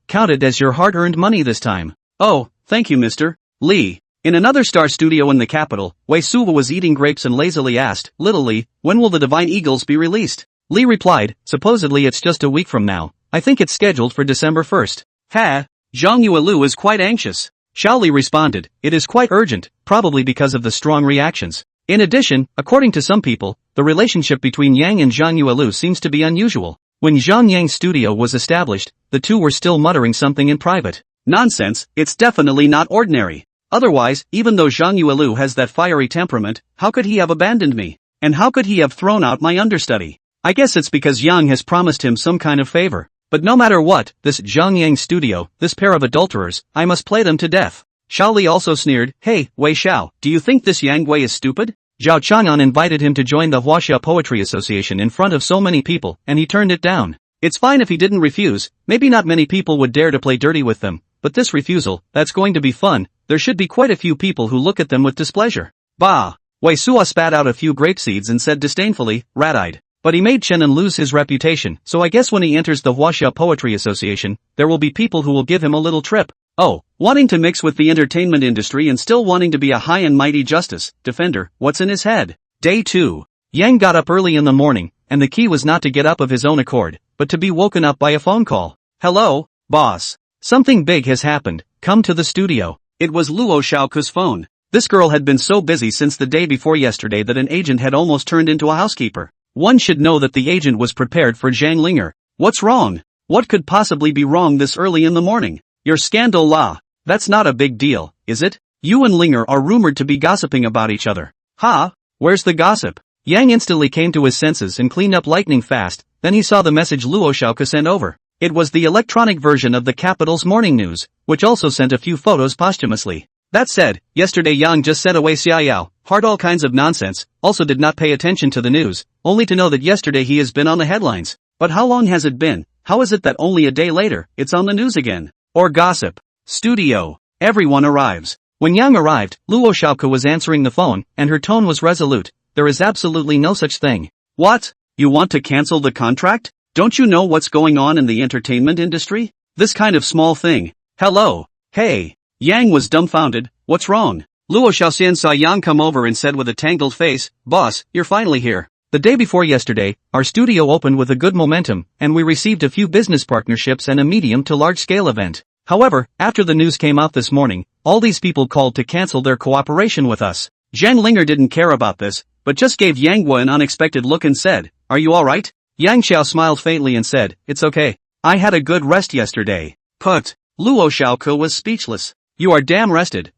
count it as your hard-earned money this time. Oh, thank you Mr. Li. In another star studio in the capital, Wei Suwa was eating grapes and lazily asked, Little Li, when will the Divine Eagles be released? Li replied, supposedly it's just a week from now. I think it's scheduled for December 1st. Ha! Zhang Yuelu is quite anxious. Xiao Li responded, it is quite urgent, probably because of the strong reactions. In addition, according to some people, the relationship between Yang and Zhang Yuelu seems to be unusual. When Zhangyang studio was established, the two were still muttering something in private. Nonsense, it's definitely not ordinary. Otherwise, even though Zhang Yuelu has that fiery temperament, how could he have abandoned me? And how could he have thrown out my understudy? I guess it's because Yang has promised him some kind of favor. But no matter what, this Zhangyang studio, this pair of adulterers, I must play them to death. Xiao Li also sneered, hey, Wei Xiao, do you think this Yang Wei is stupid? Zhao Chang'an invited him to join the Huaxia Poetry Association in front of so many people, and he turned it down. It's fine if he didn't refuse, maybe not many people would dare to play dirty with them, but this refusal, that's going to be fun, there should be quite a few people who look at them with displeasure. Bah! Wei Suo spat out a few grape seeds and said disdainfully, rat-eyed. But he made Chenin lose his reputation, so I guess when he enters the Huaxia Poetry Association, there will be people who will give him a little trip. Oh, wanting to mix with the entertainment industry and still wanting to be a high and mighty justice defender, what's in his head? Day 2. Yang got up early in the morning, and the key was not to get up of his own accord, but to be woken up by a phone call. Hello, boss. Something big has happened, come to the studio. It was Luo Xiaoku's phone. This girl had been so busy since the day before yesterday that an agent had almost turned into a housekeeper. One should know that the agent was prepared for Zhang Linger. What's wrong? What could possibly be wrong this early in the morning? Your scandal la. That's not a big deal, is it? You and Linger are rumored to be gossiping about each other. Ha? Where's the gossip? Yang instantly came to his senses and cleaned up lightning fast, then he saw the message Luo Xiaoku sent over. It was the electronic version of the capital's morning news, which also sent a few photos posthumously. That said, yesterday Yang just sent away Xia Yao, heard all kinds of nonsense, also did not pay attention to the news, only to know that yesterday he has been on the headlines. But how long has it been? How is it that only a day later, it's on the news again? Or gossip. Studio. Everyone arrives. When Yang arrived, Luo Xiaoku was answering the phone, and her tone was resolute. There is absolutely no such thing. What? You want to cancel the contract? Don't you know what's going on in the entertainment industry? This kind of small thing. Hello. Hey. Yang was dumbfounded. What's wrong? Luo Xiaoxian saw Yang come over and said with a tangled face, Boss, you're finally here. The day before yesterday, our studio opened with a good momentum, and we received a few business partnerships and a medium to large-scale event. However, after the news came out this morning, all these people called to cancel their cooperation with us. Zhang Linger didn't care about this, but just gave Yang Guo an unexpected look and said, Are you alright? Yang Xiao smiled faintly and said, It's okay. I had a good rest yesterday. Put. Luo Xiaoku was speechless. You are damn rested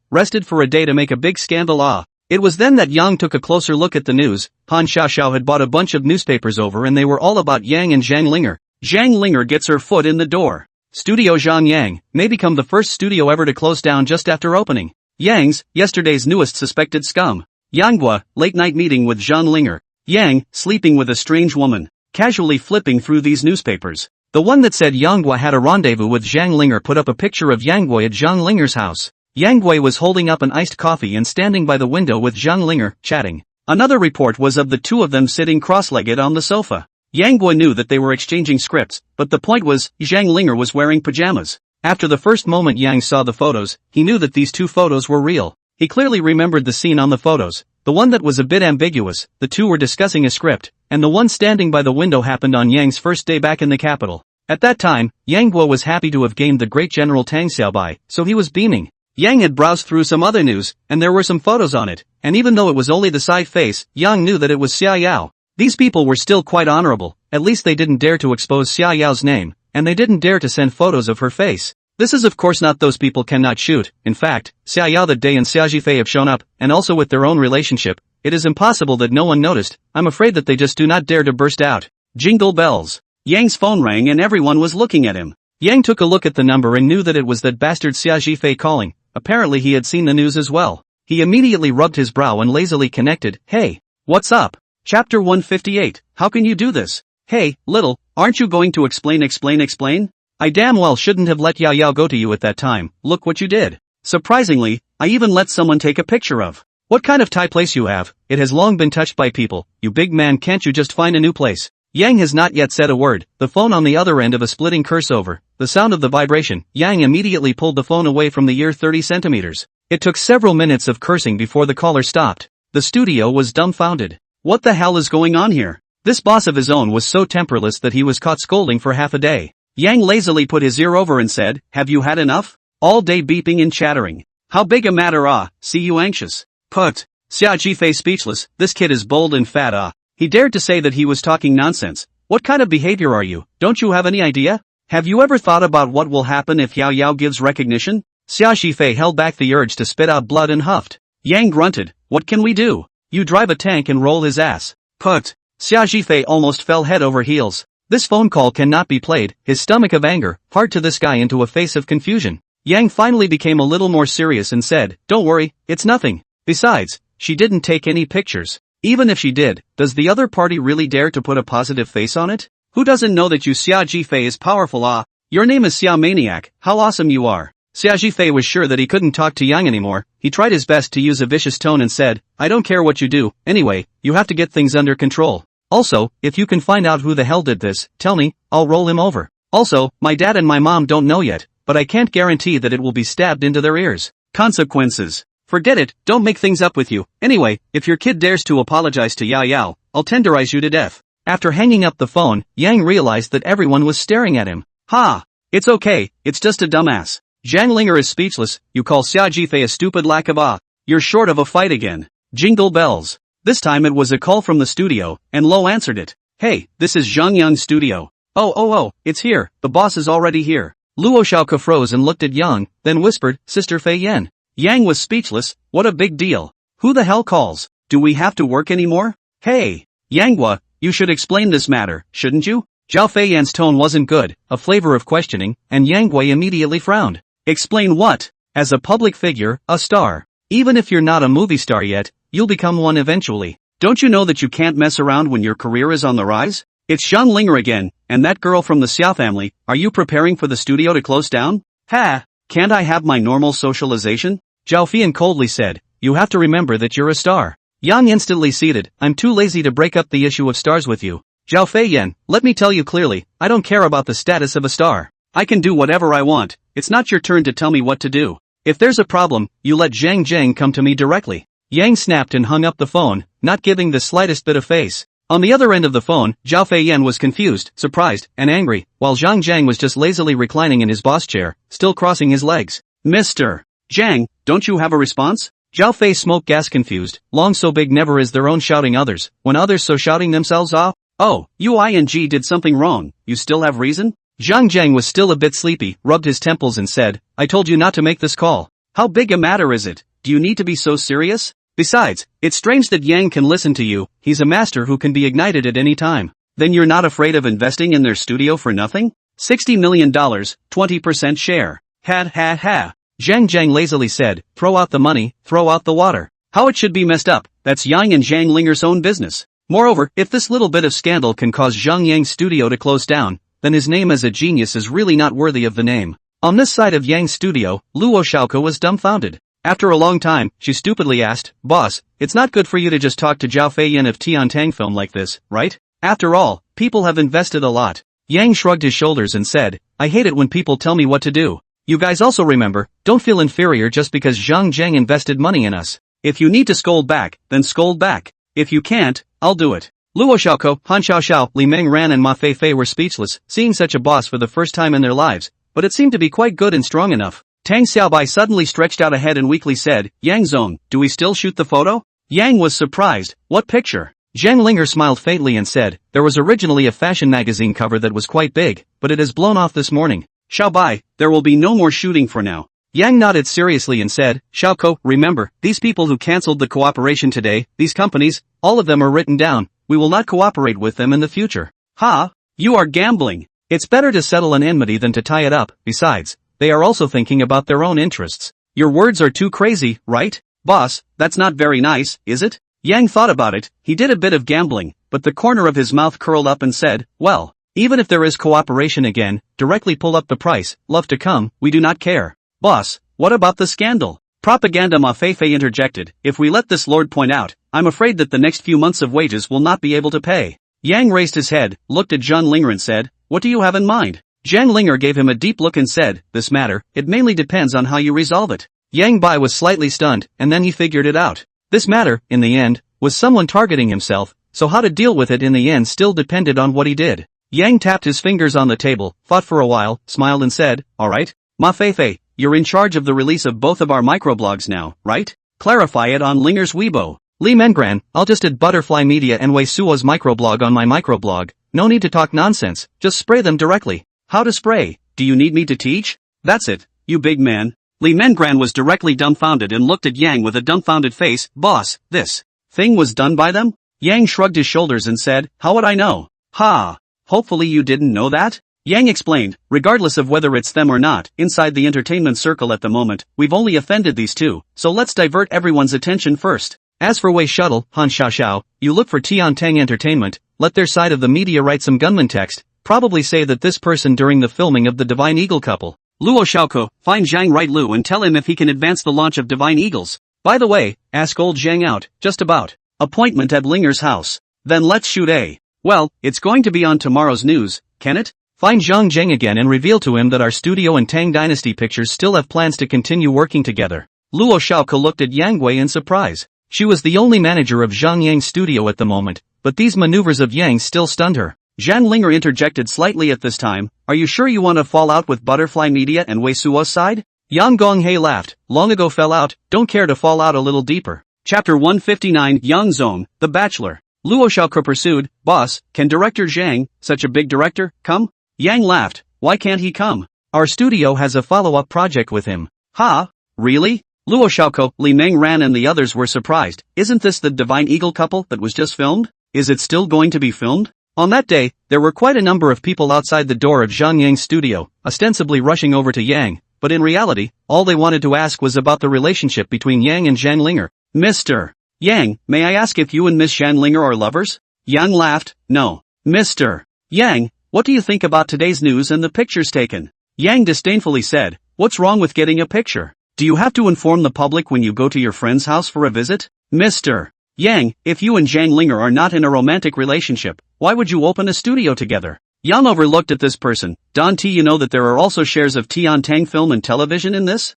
for a day to make a big scandal ah. It was then that Yang took a closer look at the news. Han Xiaoxiao had bought a bunch of newspapers over and they were all about Yang and Zhang Linger. Zhang Linger gets her foot in the door. Studio Zhangyang may become the first studio ever to close down just after opening. Yang's, yesterday's newest suspected scum. Yanghua, late night meeting with Zhang Linger. Yang, sleeping with a strange woman. Casually flipping through these newspapers. The one that said Yanghua had a rendezvous with Zhang Linger put up a picture of Yanghua at Zhang Linger's house. Yanghua was holding up an iced coffee and standing by the window with Zhang Linger, chatting. Another report was of the two of them sitting cross-legged on the sofa. Yanghua knew that they were exchanging scripts, but the point was, Zhang Linger was wearing pajamas. After the first moment Yang saw the photos, he knew that these two photos were real. He clearly remembered the scene on the photos. The one that was a bit ambiguous, the two were discussing a script, and the one standing by the window happened on Yang's first day back in the capital. At that time, Yang Guo was happy to have gained the great General Tang Xiaobai, so he was beaming. Yang had browsed through some other news, and there were some photos on it, and even though it was only the side face, Yang knew that it was Xia Yao. These people were still quite honorable, At least they didn't dare to expose Xia Yao's name, and they didn't dare to send photos of her face. This is of course not those people cannot shoot. In fact, Xia Yao that day and Xia Zhifei have shown up, and also with their own relationship, it is impossible that no one noticed. I'm afraid that they just do not dare to burst out. Jingle bells. Yang's phone rang and everyone was looking at him. Yang took a look at the number and knew that it was that bastard Xia Zhifei calling. Apparently he had seen the news as well. He immediately rubbed his brow and lazily connected. Hey, what's up? Chapter 158, how can you do this? Hey, little, aren't you going to explain? I damn well shouldn't have let Yao Yao go to you at that time. Look what you did. Surprisingly, I even let someone take a picture of. What kind of Thai place you have? It has long been touched by people. You big man, can't you just find a new place? Yang has not yet said a word, the phone on the other end of a splitting curse over. The sound of the vibration, Yang immediately pulled the phone away from the ear 30 centimeters. It took several minutes of cursing before the caller stopped. The studio was dumbfounded. What the hell is going on here? This boss of his own was so temperless that he was caught scolding for half a day. Yang lazily put his ear over and said, have you had enough? All day beeping and chattering. How big a matter see you anxious. Put. Xia Zhifei speechless, this kid is bold and fat He dared to say that he was talking nonsense. What kind of behavior are you? Don't you have any idea? Have you ever thought about what will happen if Yao Yao gives recognition? Xia Zhifei held back the urge to spit out blood and huffed. Yang grunted, what can we do? You drive a tank and roll his ass. Put. Xia Zhifei almost fell head over heels. This phone call cannot be played, his stomach of anger, hard to this guy into a face of confusion. Yang finally became a little more serious and said, don't worry, it's nothing. Besides, she didn't take any pictures. Even if she did, does the other party really dare to put a positive face on it? Who doesn't know that you Xia Zhifei is powerful Your name is Xia Maniac, how awesome you are. Xia Zhifei was sure that he couldn't talk to Yang anymore. He tried his best to use a vicious tone and said, I don't care what you do, anyway, you have to get things under control. Also, if you can find out who the hell did this, tell me, I'll roll him over. Also, my dad and my mom don't know yet, but I can't guarantee that it will be stabbed into their ears. Consequences. Forget it, don't make things up with you. Anyway, if your kid dares to apologize to Yao Yao, I'll tenderize you to death. After hanging up the phone, Yang realized that everyone was staring at him. Ha! It's okay, it's just a dumbass. Zhang Linger is speechless. You call Xia Zhifei a stupid lack of You're short of a fight again. Jingle bells. This time it was a call from the studio, and Lo answered it. Hey, this is Zhang Yang studio. Oh, it's here, the boss is already here. Luo Xiaoke froze and looked at Yang, then whispered, Sister Fei Yan. Yang was speechless, what a big deal. Who the hell calls? Do we have to work anymore? Hey, Yanghua, you should explain this matter, shouldn't you? Zhao Fei Yan's tone wasn't good, a flavor of questioning, and Yanghua immediately frowned. Explain what? As a public figure, a star. Even if you're not a movie star yet, you'll become one eventually. Don't you know that you can't mess around when your career is on the rise? It's Zhang Linger again, and that girl from the Xiao family. Are you preparing for the studio to close down? Ha! Can't I have my normal socialization? Zhao Fian coldly said, you have to remember that you're a star. Yang instantly ceded, I'm too lazy to break up the issue of stars with you. Zhao Fei Yan, let me tell you clearly, I don't care about the status of a star. I can do whatever I want, it's not your turn to tell me what to do. If there's a problem, you let Zhang come to me directly. Yang snapped and hung up the phone, not giving the slightest bit of face. On the other end of the phone, Zhao Fei Yan was confused, surprised, and angry, while Zhang was just lazily reclining in his boss chair, still crossing his legs. Mr. Zhang, don't you have a response? Zhao Fei smoke gas confused, long so big never is their own shouting others, when others so shouting themselves off? Oh, you ing did something wrong, you still have reason? Zhang was still a bit sleepy, rubbed his temples and said, I told you not to make this call. How big a matter is it? Do you need to be so serious? Besides, it's strange that Yang can listen to you, he's a master who can be ignited at any time. Then you're not afraid of investing in their studio for nothing? $60 million, 20% share. Ha. Zhang lazily said, throw out the money, throw out the water. How it should be messed up, that's Yang and Zhang Linger's own business. Moreover, if this little bit of scandal can cause Zhang Yang's studio to close down, then his name as a genius is really not worthy of the name. On this side of Yang's studio, Luo Xiaoke was dumbfounded. After a long time, she stupidly asked, Boss, it's not good for you to just talk to Zhao Fei Yan of Tiantang Film like this, right? After all, people have invested a lot. Yang shrugged his shoulders and said, I hate it when people tell me what to do. You guys also remember, don't feel inferior just because Zhang invested money in us. If you need to scold back, then scold back. If you can't, I'll do it. Luo Xiaoke, Han Xiaoxiao, Li Mengran and Ma Feifei were speechless, seeing such a boss for the first time in their lives, but it seemed to be quite good and strong enough. Tang Xiaobai suddenly stretched out a head and weakly said, Yang Zong, do we still shoot the photo? Yang was surprised, what picture? Zhang Linger smiled faintly and said, there was originally a fashion magazine cover that was quite big, but it has blown off this morning. Xiao Bai, there will be no more shooting for now. Yang nodded seriously and said, Xiao Ko, remember, these people who cancelled the cooperation today, these companies, all of them are written down, we will not cooperate with them in the future. Ha! You are gambling. It's better to settle an enmity than to tie it up, besides, they are also thinking about their own interests. Your words are too crazy, right? Boss, that's not very nice, is it? Yang thought about it, he did a bit of gambling, but the corner of his mouth curled up and said, well, even if there is cooperation again, directly pull up the price, love to come, we do not care. Boss, what about the scandal? Propaganda Ma Feifei interjected, if we let this lord point out, I'm afraid that the next few months of wages will not be able to pay. Yang raised his head, looked at Zhang Linger and said, what do you have in mind? Zhang Linger gave him a deep look and said, this matter, it mainly depends on how you resolve it. Yang Bai was slightly stunned, and then he figured it out. This matter, in the end, was someone targeting himself, so how to deal with it in the end still depended on what he did. Yang tapped his fingers on the table, thought for a while, smiled and said, alright, Ma Feifei, you're in charge of the release of both of our microblogs now, right? Clarify it on Linger's Weibo. Li Mengran, I'll just add Butterfly Media and Wei Suo's microblog on my microblog, no need to talk nonsense, just spray them directly. How to spray? Do you need me to teach? That's it, you big man. Li Mengran was directly dumbfounded and looked at Yang with a dumbfounded face, boss, this thing was done by them? Yang shrugged his shoulders and said, how would I know? Ha! Hopefully you didn't know that? Yang explained, regardless of whether it's them or not, inside the entertainment circle at the moment, we've only offended these two, so let's divert everyone's attention first. As for Wei Shuttle, Han Xiaoxiao, you look for Tian Tang Entertainment, let their side of the media write some gunman text, probably say that this person during the filming of the Divine Eagle couple. Luo Xiaoko, find Zhang Right Lu and tell him if he can advance the launch of Divine Eagles. By the way, ask old Zhang out, just about. Appointment at Linger's house. Then let's shoot a. Well, it's going to be on tomorrow's news, can it? Find Zhang Zheng again and reveal to him that our studio and Tang Dynasty Pictures still have plans to continue working together. Luo Xiaoko looked at Yang Wei in surprise. She was the only manager of Zhang Yang's studio at the moment, but these maneuvers of Yang still stunned her. Zhang Linger interjected slightly at this time, are you sure you want to fall out with Butterfly Media and Wei Suo's side? Yang Gonghe laughed, long ago fell out, don't care to fall out a little deeper. Chapter 159 Yang Zong, The Bachelor. Luo Xiaoko pursued, boss, can director Zhang, such a big director, come? Yang laughed, why can't he come? Our studio has a follow-up project with him. Ha? Really? Luo Xiaoko, Li Mengran and the others were surprised, isn't this the Divine Eagle couple that was just filmed? Is it still going to be filmed? On that day, there were quite a number of people outside the door of Zhang Yang's studio, ostensibly rushing over to Yang, but in reality, all they wanted to ask was about the relationship between Yang and Zhang Linger. Mr. Yang, may I ask if you and Miss Zhang Linger are lovers? Yang laughed, no. Mr. Yang, what do you think about today's news and the pictures taken? Yang disdainfully said, what's wrong with getting a picture? Do you have to inform the public when you go to your friend's house for a visit? Mr. Yang, if you and Zhang Linger are not in a romantic relationship, why would you open a studio together? Yang overlooked at this person, Don T, you know that there are also shares of Tian Tang Film and Television in this?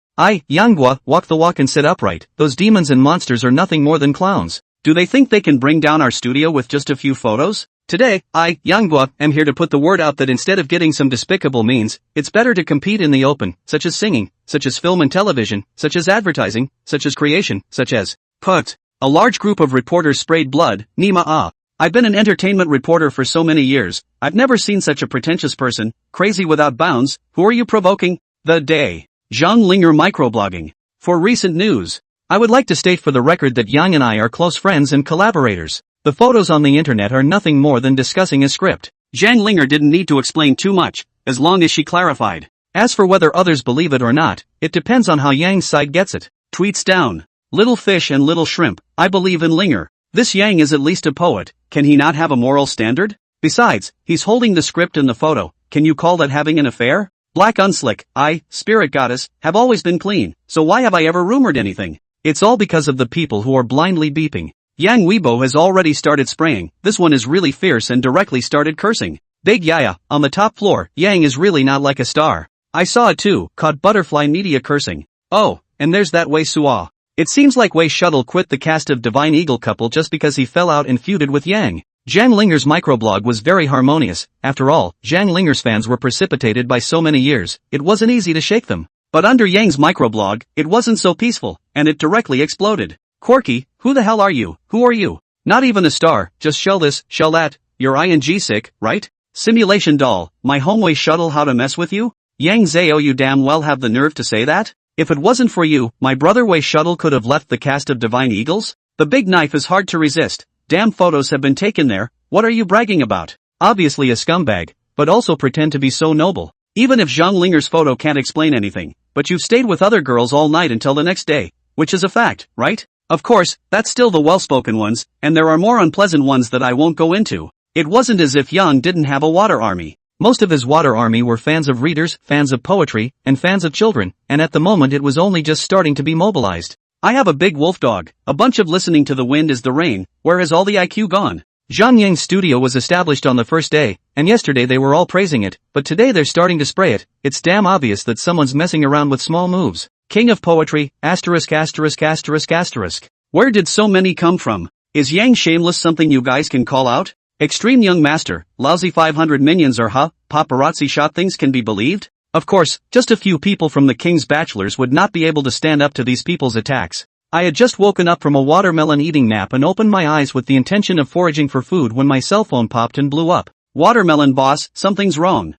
Yang Gua, walk the walk and sit upright, those demons and monsters are nothing more than clowns. Do they think they can bring down our studio with just a few photos? Today, Yang Gua, am here to put the word out that instead of getting some despicable means, it's better to compete in the open, such as singing, such as film and television, such as advertising, such as creation, such as, put. A large group of reporters sprayed blood, Nima I've been an entertainment reporter for so many years, I've never seen such a pretentious person, crazy without bounds, who are you provoking? The day. Zhang Linger microblogging. For recent news. I would like to state for the record that Yang and I are close friends and collaborators. The photos on the internet are nothing more than discussing a script. Zhang Linger didn't need to explain too much, as long as she clarified. As for whether others believe it or not, it depends on how Yang's side gets it. Tweets down. Little fish and little shrimp, I believe in Linger. This Yang is at least a poet, can he not have a moral standard? Besides, he's holding the script in the photo, can you call that having an affair? Black Unslick, Spirit Goddess, have always been clean, so why have I ever rumored anything? It's all because of the people who are blindly beeping. Yang Weibo has already started spraying, this one is really fierce and directly started cursing. Big Yaya, on the top floor, Yang is really not like a star. I saw it too, caught Butterfly Media cursing. Oh, and there's that Wei Suo. It seems like Wei Shuttle quit the cast of Divine Eagle couple just because he fell out and feuded with Yang. Zhang Linger's microblog was very harmonious, after all, Zhang Linger's fans were precipitated by so many years, it wasn't easy to shake them. But under Yang's microblog, it wasn't so peaceful, and it directly exploded. Quirky, who the hell are you, who are you? Not even a star, just shell this, shell that, you're ing sick, right? Simulation doll, my homeway shuttle how to mess with you? Yang Zhao, you damn well have the nerve to say that? If it wasn't for you, my brother Way shuttle could have left the cast of Divine Eagles? The big knife is hard to resist, damn photos have been taken there, what are you bragging about? Obviously a scumbag, but also pretend to be so noble. Even if Zhang Linger's photo can't explain anything, but you've stayed with other girls all night until the next day, which is a fact, right? Of course, that's still the well-spoken ones, and there are more unpleasant ones that I won't go into. It wasn't as if Yang didn't have a water army. Most of his water army were fans of readers, fans of poetry, and fans of children, and at the moment it was only just starting to be mobilized. I have a big wolf dog, a bunch of listening to the wind is the rain, where has all the IQ gone? Zhang Yang's studio was established on the first day, and yesterday they were all praising it, but today they're starting to spray it. It's damn obvious that someone's messing around with small moves. King of poetry, asterisk asterisk asterisk asterisk. Where did so many come from? Is Yang shameless something you guys can call out? Extreme young master, lousy 500 minions or paparazzi shot things can be believed? Of course, just a few people from the king's bachelors would not be able to stand up to these people's attacks. I had just woken up from a watermelon eating nap and opened my eyes with the intention of foraging for food when my cell phone popped and blew up. Watermelon boss, something's wrong.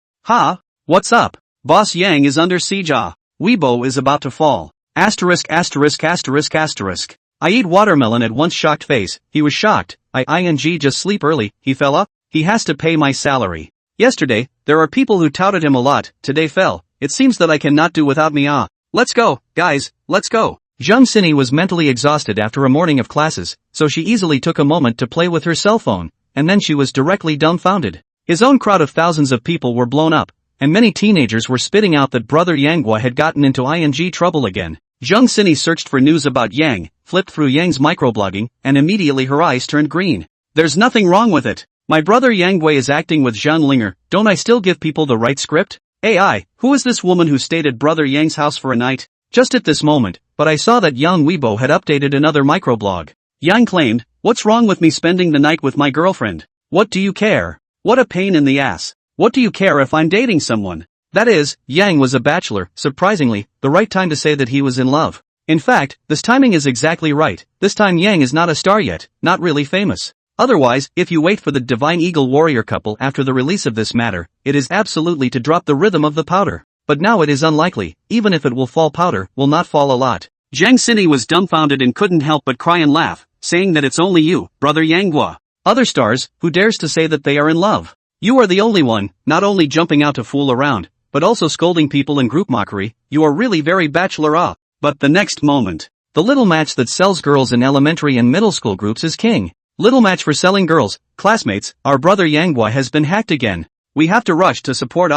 What's up? Boss Yang is under siege. Weibo is about to fall. Asterisk asterisk asterisk asterisk. I eat watermelon at once shocked face, he was shocked, just sleep early, he fell up, he has to pay my salary. Yesterday, there are people who touted him a lot, today fell, it seems that I cannot do without me. Let's go, guys, let's go. Zhang Xini was mentally exhausted after a morning of classes, so she easily took a moment to play with her cell phone, and then she was directly dumbfounded. His own crowd of thousands of people were blown up, and many teenagers were spitting out that brother Yanghua had gotten into ing trouble again. Zhang Xini searched for news about Yang, flipped through Yang's microblogging, and immediately her eyes turned green. There's nothing wrong with it. My brother Yang Wei is acting with Zhang Linger, don't I still give people the right script? AI, who is this woman who stayed at brother Yang's house for a night? Just at this moment, but I saw that Yang Weibo had updated another microblog. Yang claimed, what's wrong with me spending the night with my girlfriend? What do you care? What a pain in the ass. What do you care if I'm dating someone? That is, Yang was a bachelor, surprisingly, the right time to say that he was in love. In fact, this timing is exactly right, this time Yang is not a star yet, not really famous. Otherwise, if you wait for the Divine Eagle warrior couple after the release of this matter, it is absolutely to drop the rhythm of the powder. But now it is unlikely, even if it will fall, powder will not fall a lot. Zhang Xini was dumbfounded and couldn't help but cry and laugh, saying that it's only you, brother Yanghua. Other stars, who dares to say that they are in love? You are the only one, not only jumping out to fool around, but also scolding people in group mockery, you are really very bachelor. But the next moment, the little match that sells girls in elementary and middle school groups is king. Little match for selling girls, classmates, our brother Yanghua has been hacked again. We have to rush to support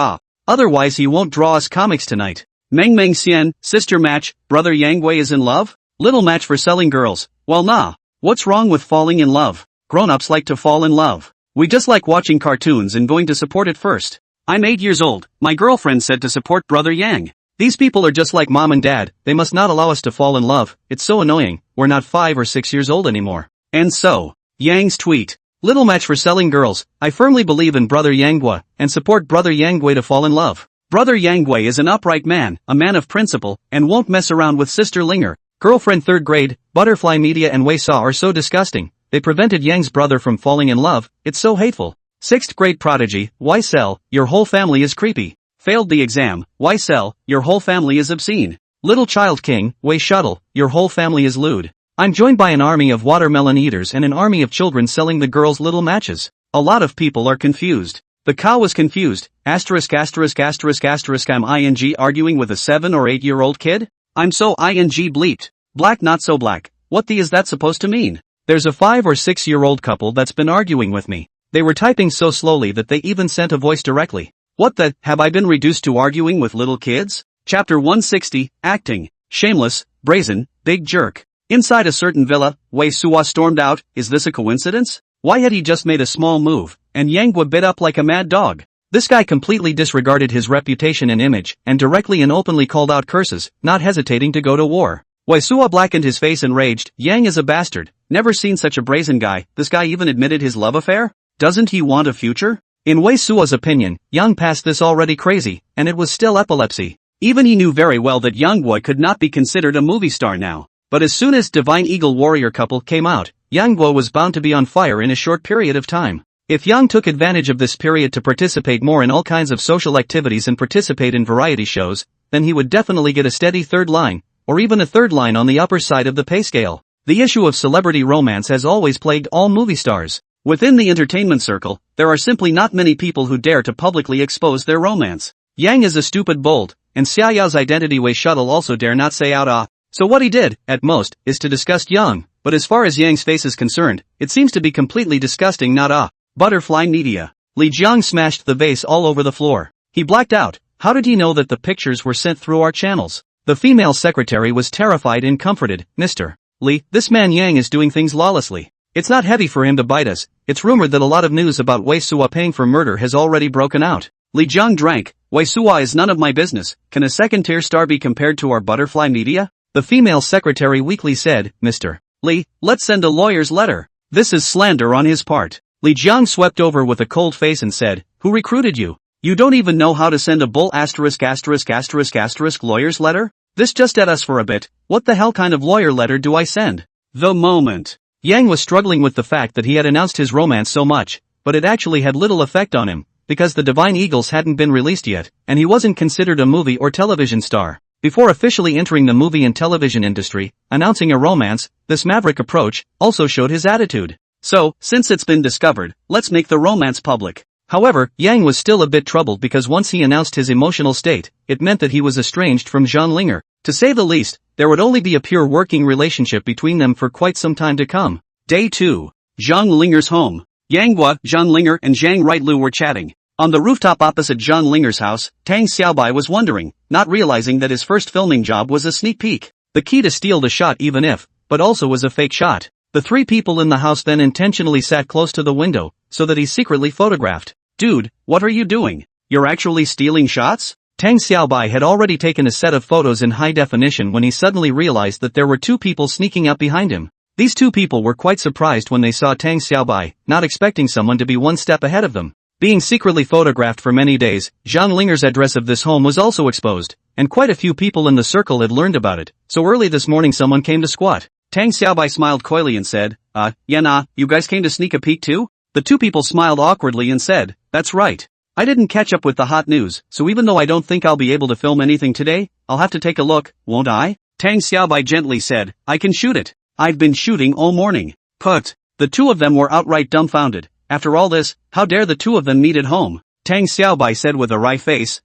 otherwise he won't draw us comics tonight. Meng Meng Xian, sister match, brother Yanghua is in love? Little match for selling girls, well nah. What's wrong with falling in love? Grown-ups like to fall in love. We just like watching cartoons and going to support it first. I'm 8 years old, my girlfriend said to support brother Yang. These people are just like mom and dad, they must not allow us to fall in love, it's so annoying, we're not 5 or 6 years old anymore. And so, Yang's tweet. Little match for selling girls, I firmly believe in brother Yanghua, and support brother Yanghua to fall in love. Brother Yanghua is an upright man, a man of principle, and won't mess around with sister Linger. Girlfriend 3rd grade, Butterfly Media and Wei Sa are so disgusting, they prevented Yang's brother from falling in love, it's so hateful. 6th grade prodigy, Wei Sel, your whole family is creepy. Failed the exam, Wei Sel, your whole family is obscene. Little child king, Wei Shuttle, your whole family is lewd. I'm joined by an army of watermelon eaters and an army of children selling the girls little matches. A lot of people are confused. The cow was confused, asterisk asterisk asterisk asterisk I'm ing arguing with a 7 or 8 year old kid? I'm so ing bleeped. Black not so black, what the is that supposed to mean? There's a 5 or 6 year old couple that's been arguing with me. They were typing so slowly that they even sent a voice directly. What the, have I been reduced to arguing with little kids? Chapter 160, Acting, Shameless, Brazen, Big Jerk. Inside a certain villa, Wei Suo stormed out, is this a coincidence? Why had he just made a small move, and Yanghua bit up like a mad dog? This guy completely disregarded his reputation and image, and directly and openly called out curses, not hesitating to go to war. Wei Suo blackened his face and raged, Yang is a bastard, never seen such a brazen guy, this guy even admitted his love affair? Doesn't he want a future? In Wei Suo's opinion, Yang passed this already crazy, and it was still epilepsy. Even he knew very well that Yanghua could not be considered a movie star now. But as soon as Divine Eagle Warrior Couple came out, Yang Guo was bound to be on fire in a short period of time. If Yang took advantage of this period to participate more in all kinds of social activities and participate in variety shows, then he would definitely get a steady third line, or even a third line on the upper side of the pay scale. The issue of celebrity romance has always plagued all movie stars. Within the entertainment circle, there are simply not many people who dare to publicly expose their romance. Yang is a stupid bold, and Xiaoyao's identity way shuttle also dare not say out So what he did, at most, is to disgust Yang, but as far as Yang's face is concerned, it seems to be completely disgusting not Butterfly media. Li Jiang smashed the vase all over the floor. He blacked out. How did he know that the pictures were sent through our channels? The female secretary was terrified and comforted. Mr. Li, this man Yang is doing things lawlessly. It's not heavy for him to bite us. It's rumored that a lot of news about Wei Suwa paying for murder has already broken out. Li Jiang drank. Wei Suwa is none of my business. Can a second-tier star be compared to our butterfly media? The female secretary weakly said, Mr. Li, let's send a lawyer's letter. This is slander on his part. Li Jiang swept over with a cold face and said, who recruited you? You don't even know how to send a bull ***** lawyer's letter? This just at us for a bit. What the hell kind of lawyer letter do I send? The moment. Yang was struggling with the fact that he had announced his romance so much, but it actually had little effect on him, because the Divine Eagles hadn't been released yet, and he wasn't considered a movie or television star. Before officially entering the movie and television industry, announcing a romance, this maverick approach also showed his attitude. So, since it's been discovered, let's make the romance public. However, Yang was still a bit troubled because once he announced his emotional state, it meant that he was estranged from Zhang Linger. To say the least, there would only be a pure working relationship between them for quite some time to come. Day 2. Zhang Linger's home. Yang Guo, Zhang Linger and Zhang Rightlu were chatting. On the rooftop opposite Zhang Linger's house, Tang Xiaobai was wondering, not realizing that his first filming job was a sneak peek. The key to steal the shot even if, but also was a fake shot. The three people in the house then intentionally sat close to the window, so that he secretly photographed. Dude, what are you doing? You're actually stealing shots? Tang Xiaobai had already taken a set of photos in high definition when he suddenly realized that there were two people sneaking up behind him. These two people were quite surprised when they saw Tang Xiaobai, not expecting someone to be one step ahead of them. Being secretly photographed for many days, Zhang Linger's address of this home was also exposed, and quite a few people in the circle had learned about it, so early this morning someone came to squat. Tang Xiaobai smiled coyly and said, you guys came to sneak a peek too? The two people smiled awkwardly and said, that's right. I didn't catch up with the hot news, so even though I don't think I'll be able to film anything today, I'll have to take a look, won't I? Tang Xiaobai gently said, I can shoot it. I've been shooting all morning. Put. The two of them were outright dumbfounded. After all this, how dare the two of them meet at home? Tang Xiaobai said with a wry face,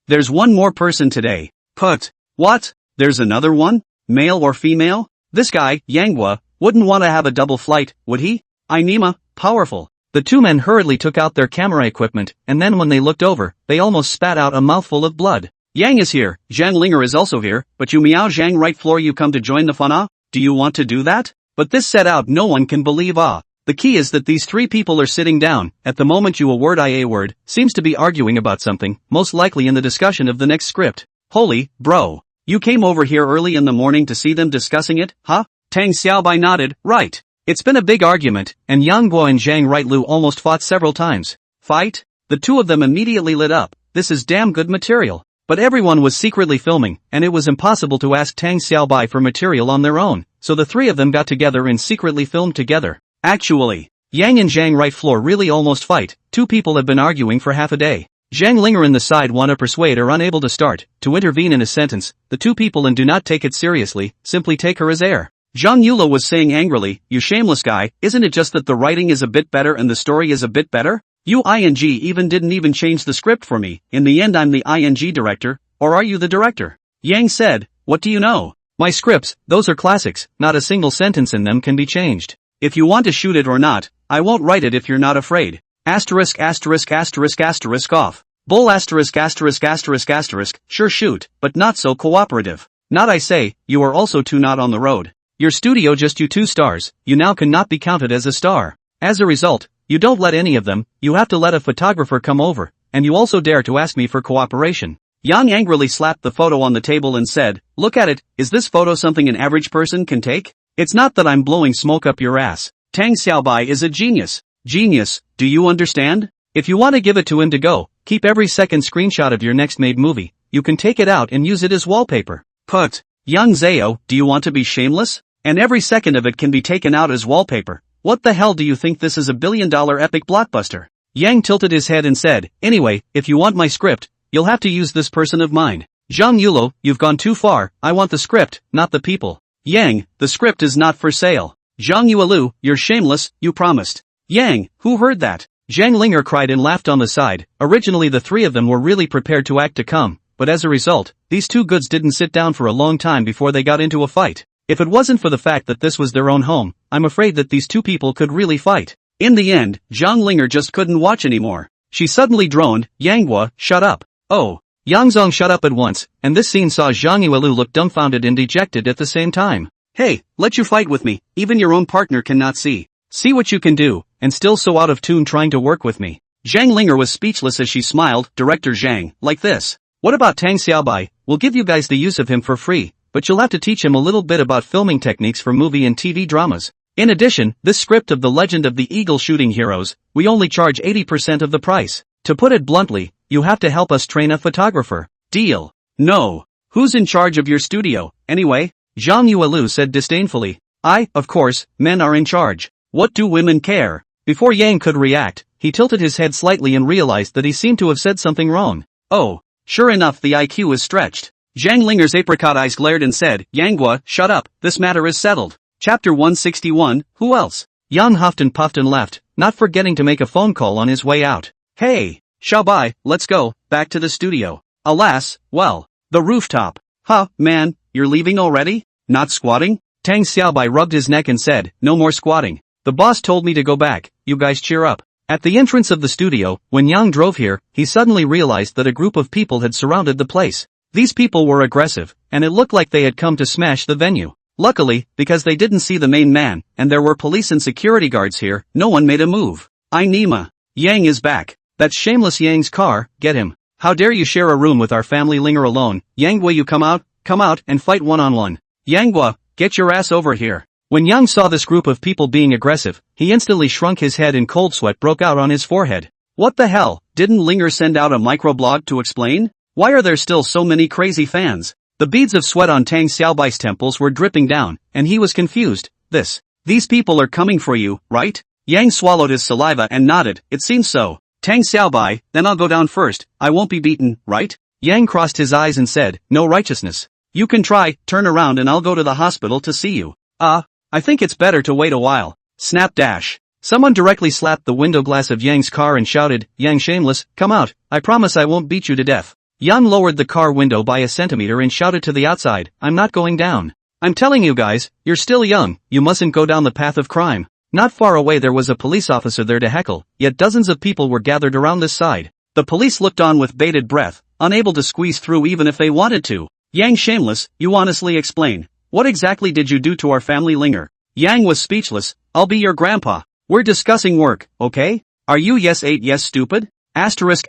there's one more person today. Put. What? There's another one? Male or female? This guy, Yang Guo, wouldn't want to have a double flight, would he? Nima, powerful. The two men hurriedly took out their camera equipment, and then when they looked over, they almost spat out a mouthful of blood. Yang is here, Zhang Linger is also here, but you meow Zhang right floor you come to join the fun Do you want to do that? But this set out no one can believe The key is that these three people are sitting down, at the moment you a word I a word, seems to be arguing about something, most likely in the discussion of the next script. Holy, bro. You came over here early in the morning to see them discussing it, huh? Tang Xiaobai nodded, right. It's been a big argument, and Yang Guo and Zhang Rightlu almost fought several times. Fight? The two of them immediately lit up. This is damn good material. But everyone was secretly filming, and it was impossible to ask Tang Xiaobai for material on their own, so the three of them got together and secretly filmed together. Actually, Yang and Zhang right floor really almost fight. Two people have been arguing for half a day. Zhang Linger in the side want to persuade or unable to start, to intervene in a sentence, the two people and do not take it seriously, simply take her as air. Zhang Yulo was saying angrily, you shameless guy, isn't it just that the writing is a bit better and the story is a bit better? You ING didn't even change the script for me, in the end I'm the ING director, or are you the director? Yang said, what do you know? My scripts, those are classics, not a single sentence in them can be changed. If you want to shoot it or not, I won't write it if you're not afraid. Asterisk off. Bull asterisk, sure shoot, but not so cooperative. Not I say, you are also too not on the road. Your studio just you 2 stars, you now cannot be counted as a star. As a result, you don't let any of them, you have to let a photographer come over, and you also dare to ask me for cooperation. Yang angrily slapped the photo on the table and said, look at it, is this photo something an average person can take? It's not that I'm blowing smoke up your ass. Tang Xiaobai is a genius. Genius, do you understand? If you want to give it to him to go, keep every second screenshot of your next made movie, you can take it out and use it as wallpaper. Put. Young Zao, do you want to be shameless? And every second of it can be taken out as wallpaper. What the hell do you think this is, a billion-dollar epic blockbuster? Yang tilted his head and said, anyway, if you want my script, you'll have to use this person of mine. Zhang Yulo, you've gone too far, I want the script, not the people. Yang, the script is not for sale. Zhang Yuelu, you're shameless, you promised. Yang, who heard that? Zhang Linger cried and laughed on the side. Originally the three of them were really prepared to act to come, but as a result, these two goods didn't sit down for a long time before they got into a fight. If it wasn't for the fact that this was their own home, I'm afraid that these two people could really fight. In the end, Zhang Linger just couldn't watch anymore. She suddenly droned, Yanghua, shut up. Oh. Yang Zong shut up at once, and this scene saw Zhang Yuelu look dumbfounded and dejected at the same time. Hey, let you fight with me, even your own partner cannot see. See what you can do, and still so out of tune trying to work with me. Zhang Linger was speechless as she smiled, Director Zhang, like this. What about Tang Xiaobai? We'll give you guys the use of him for free, but you'll have to teach him a little bit about filming techniques for movie and TV dramas. In addition, this script of The Legend of the Eagle Shooting Heroes, we only charge 80% of the price. To put it bluntly, you have to help us train a photographer. Deal? No. Who's in charge of your studio, anyway? Zhang Yuelu said disdainfully. I, of course, men are in charge. What do women care? Before Yang could react, he tilted his head slightly and realized that he seemed to have said something wrong. Oh. Sure enough, the IQ is stretched. Zhang Linger's apricot eyes glared and said, Yanghua, shut up, this matter is settled. Chapter 161, who else? Yang huffed and puffed and left, not forgetting to make a phone call on his way out. Hey, Xiaobai, let's go, back to the studio. Alas, well, the rooftop. Huh, man, you're leaving already? Not squatting? Tang Xiaobai rubbed his neck and said, no more squatting. The boss told me to go back, you guys cheer up. At the entrance of the studio, when Yang drove here, he suddenly realized that a group of people had surrounded the place. These people were aggressive, and it looked like they had come to smash the venue. Luckily, because they didn't see the main man, and there were police and security guards here, no one made a move. Nima. Yang is back. That's shameless Yang's car, get him. How dare you share a room with our family Linger alone? Yanghua, you come out and fight one-on-one. Yanghua, get your ass over here. When Yang saw this group of people being aggressive, he instantly shrunk his head and cold sweat broke out on his forehead. What the hell, didn't Linger send out a microblog to explain? Why are there still so many crazy fans? The beads of sweat on Tang Xiaobai's temples were dripping down, and he was confused. These people are coming for you, right? Yang swallowed his saliva and nodded, it seems so. Tang Xiaobai, then I'll go down first, I won't be beaten, right? Yang crossed his eyes and said, no righteousness. You can try, turn around and I'll go to the hospital to see you. I think it's better to wait a while. Snap dash. Someone directly slapped the window glass of Yang's car and shouted, Yang shameless, come out, I promise I won't beat you to death. Yang lowered the car window by a centimeter and shouted to the outside, I'm not going down. I'm telling you guys, you're still young, you mustn't go down the path of crime. Not far away there was a police officer there to heckle, yet dozens of people were gathered around this side. The police looked on with bated breath, unable to squeeze through even if they wanted to. Yang shameless, you honestly explain. What exactly did you do to our family Linger? Yang was speechless, I'll be your grandpa. We're discussing work, okay? Are you yes 8 yes stupid? Asterisk.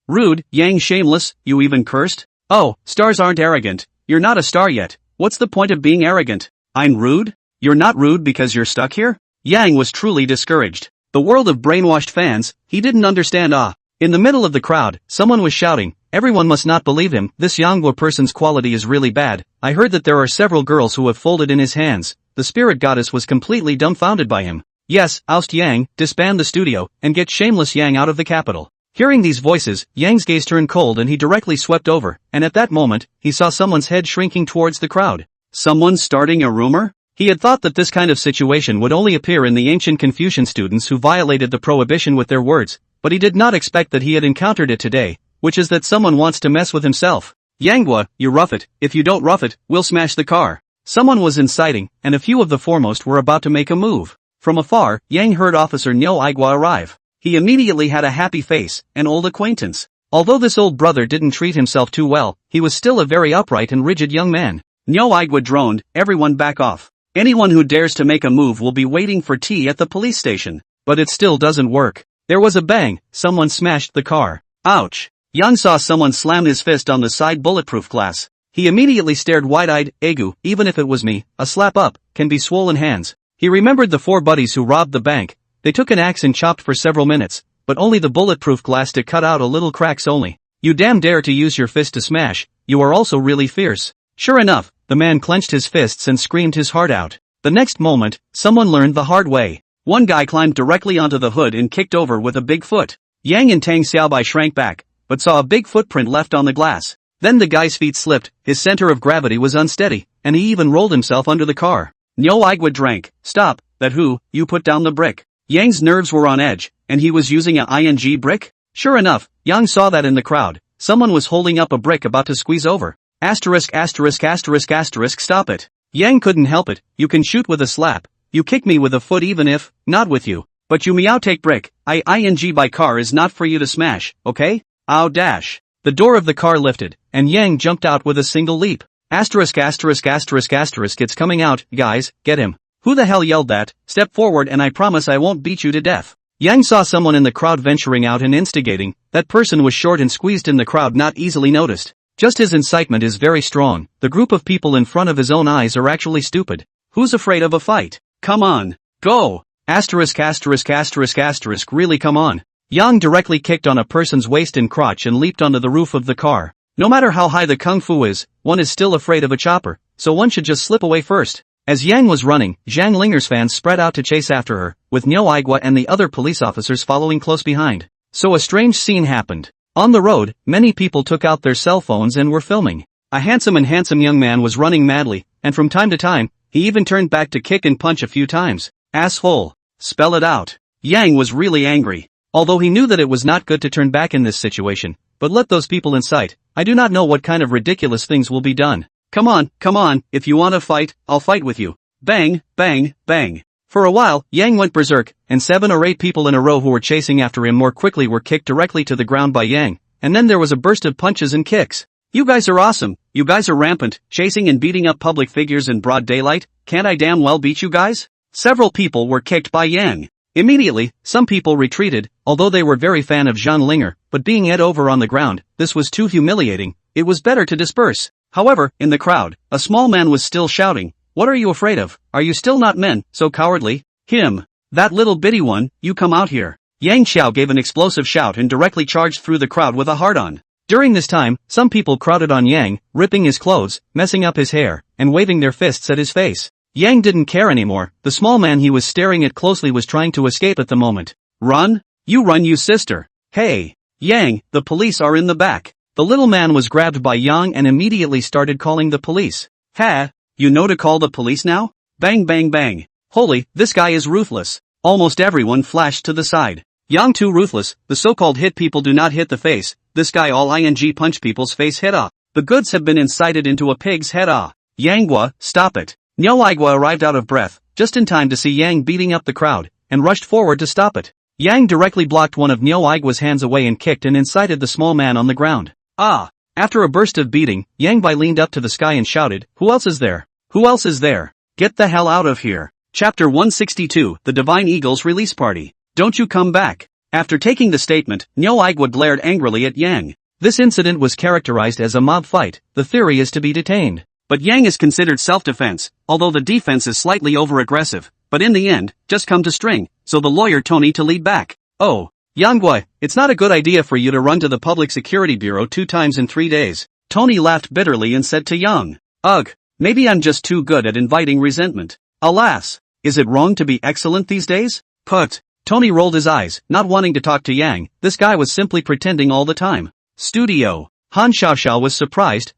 Rude, Yang shameless, you even cursed? Oh, stars aren't arrogant, you're not a star yet, what's the point of being arrogant? I'm rude? You're not rude because you're stuck here? Yang was truly discouraged. The world of brainwashed fans, he didn't understand. In the middle of the crowd, someone was shouting, everyone must not believe him, this Yanghua person's quality is really bad. I heard that there are several girls who have folded in his hands. The spirit goddess was completely dumbfounded by him. Yes, oust Yang, disband the studio, and get shameless Yang out of the capital. Hearing these voices, Yang's gaze turned cold and he directly swept over, and at that moment, he saw someone's head shrinking towards the crowd. Someone starting a rumor? He had thought that this kind of situation would only appear in the ancient Confucian students who violated the prohibition with their words, but he did not expect that he had encountered it today, which is that someone wants to mess with himself. Yanghua, you rough it, if you don't rough it, we'll smash the car. Someone was inciting, and a few of the foremost were about to make a move. From afar, Yang heard Officer Niu Aigua arrive. He immediately had a happy face, an old acquaintance. Although this old brother didn't treat himself too well, he was still a very upright and rigid young man. Niu Aigua droned, everyone back off. Anyone who dares to make a move will be waiting for tea at the police station. But it still doesn't work. There was a bang, someone smashed the car. Ouch. Yang saw someone slam his fist on the side bulletproof glass. He immediately stared wide-eyed, Egu, even if it was me, a slap up, can be swollen hands. He remembered the 4 buddies who robbed the bank. They took an axe and chopped for several minutes, but only the bulletproof glass to cut out a little cracks only. You damn dare to use your fist to smash, you are also really fierce. Sure enough, the man clenched his fists and screamed his heart out. The next moment, someone learned the hard way. One guy climbed directly onto the hood and kicked over with a big foot. Yang and Tang Xiaobai shrank back, but saw a big footprint left on the glass. Then the guy's feet slipped, his center of gravity was unsteady, and he even rolled himself under the car. Niu Aigua drank. Stop, that who, you put down the brick. Yang's nerves were on edge, and he was using a ing brick? Sure enough, Yang saw that in the crowd. Someone was holding up a brick about to squeeze over. Asterisk asterisk asterisk asterisk stop it. Yang couldn't help it, you can shoot with a slap. You kick me with a foot even if, not with you. But you meow take brick, ing by car is not for you to smash, okay? Ow dash. The door of the car lifted, and Yang jumped out with a single leap. Asterisk asterisk asterisk asterisk it's coming out, guys, get him. Who the hell yelled that? Step forward and I promise I won't beat you to death. Yang saw someone in the crowd venturing out and instigating. That person was short and squeezed in the crowd, not easily noticed. Just his incitement is very strong. The group of people in front of his own eyes are actually stupid. Who's afraid of a fight? Come on. Go. Asterisk asterisk asterisk asterisk really come on. Yang directly kicked on a person's waist and crotch and leaped onto the roof of the car. No matter how high the kung fu is, one is still afraid of a chopper, so one should just slip away first. As Yang was running, Zhang Linger's fans spread out to chase after her, with Niu Aigua and the other police officers following close behind. So a strange scene happened. On the road, many people took out their cell phones and were filming. A handsome young man was running madly, and from time to time, he even turned back to kick and punch a few times. Asshole. Spell it out. Yang was really angry. Although he knew that it was not good to turn back in this situation, but let those people in sight. I do not know what kind of ridiculous things will be done. Come on, if you want to fight, I'll fight with you. Bang, bang, bang. For a while, Yang went berserk, and 7 or 8 people in a row who were chasing after him more quickly were kicked directly to the ground by Yang, and then there was a burst of punches and kicks. You guys are awesome, you guys are rampant, chasing and beating up public figures in broad daylight, can't I damn well beat you guys? Several people were kicked by Yang. Immediately, some people retreated, although they were very fan of Zhang Linger, but being head over on the ground, this was too humiliating, it was better to disperse. However, in the crowd, a small man was still shouting, what are you afraid of? Are you still not men, so cowardly? Him. That little bitty one, you come out here. Yang Xiao gave an explosive shout and directly charged through the crowd with a hard-on. During this time, some people crowded on Yang, ripping his clothes, messing up his hair, and waving their fists at his face. Yang didn't care anymore, the small man he was staring at closely was trying to escape at the moment. Run, you sister. Hey. Yang, the police are in the back. The little man was grabbed by Yang and immediately started calling the police. Ha, you know to call the police now? Bang bang bang. Holy, this guy is ruthless. Almost everyone flashed to the side. Yang too ruthless, the so-called hit people do not hit the face, this guy all ing punch people's face head off. The goods have been incited into a pig's head off. Yanghua, stop it. Niu Aigua arrived out of breath, just in time to see Yang beating up the crowd, and rushed forward to stop it. Yang directly blocked one of Niu Aigua's hands away and kicked and incited the small man on the ground. Ah! After a burst of beating, Yang Bai leaned up to the sky and shouted, who else is there? Who else is there? Get the hell out of here. Chapter 162, The Divine Eagle's Release Party. Don't you come back. After taking the statement, Niu Aigua glared angrily at Yang. This incident was characterized as a mob fight, the theory is to be detained. But Yang is considered self-defense, although the defense is slightly over-aggressive, but in the end, just come to string, so the lawyer Tony to lead back. Oh. Yanghua, it's not a good idea for you to run to the Public Security Bureau 2 times in 3 days. Tony laughed bitterly and said to Yang. Ugh, maybe I'm just too good at inviting resentment. Alas, is it wrong to be excellent these days? Put. Tony rolled his eyes, not wanting to talk to Yang, this guy was simply pretending all the time. Studio. Han Xiaoxiao was surprised,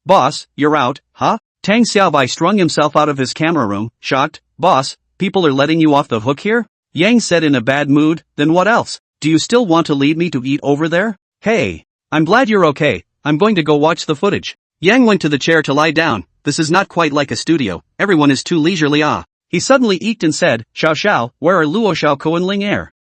boss, you're out, huh? Tang Xiaobai strung himself out of his camera room, shocked, boss, people are letting you off the hook here? Yang said in a bad mood, then what else? Do you still want to lead me to eat over there? Hey. I'm glad you're okay, I'm going to go watch the footage. Yang went to the chair to lie down, this is not quite like a studio, everyone is too leisurely He suddenly eked and said, Xiao, where are Luo Xiaoko and Ling Er?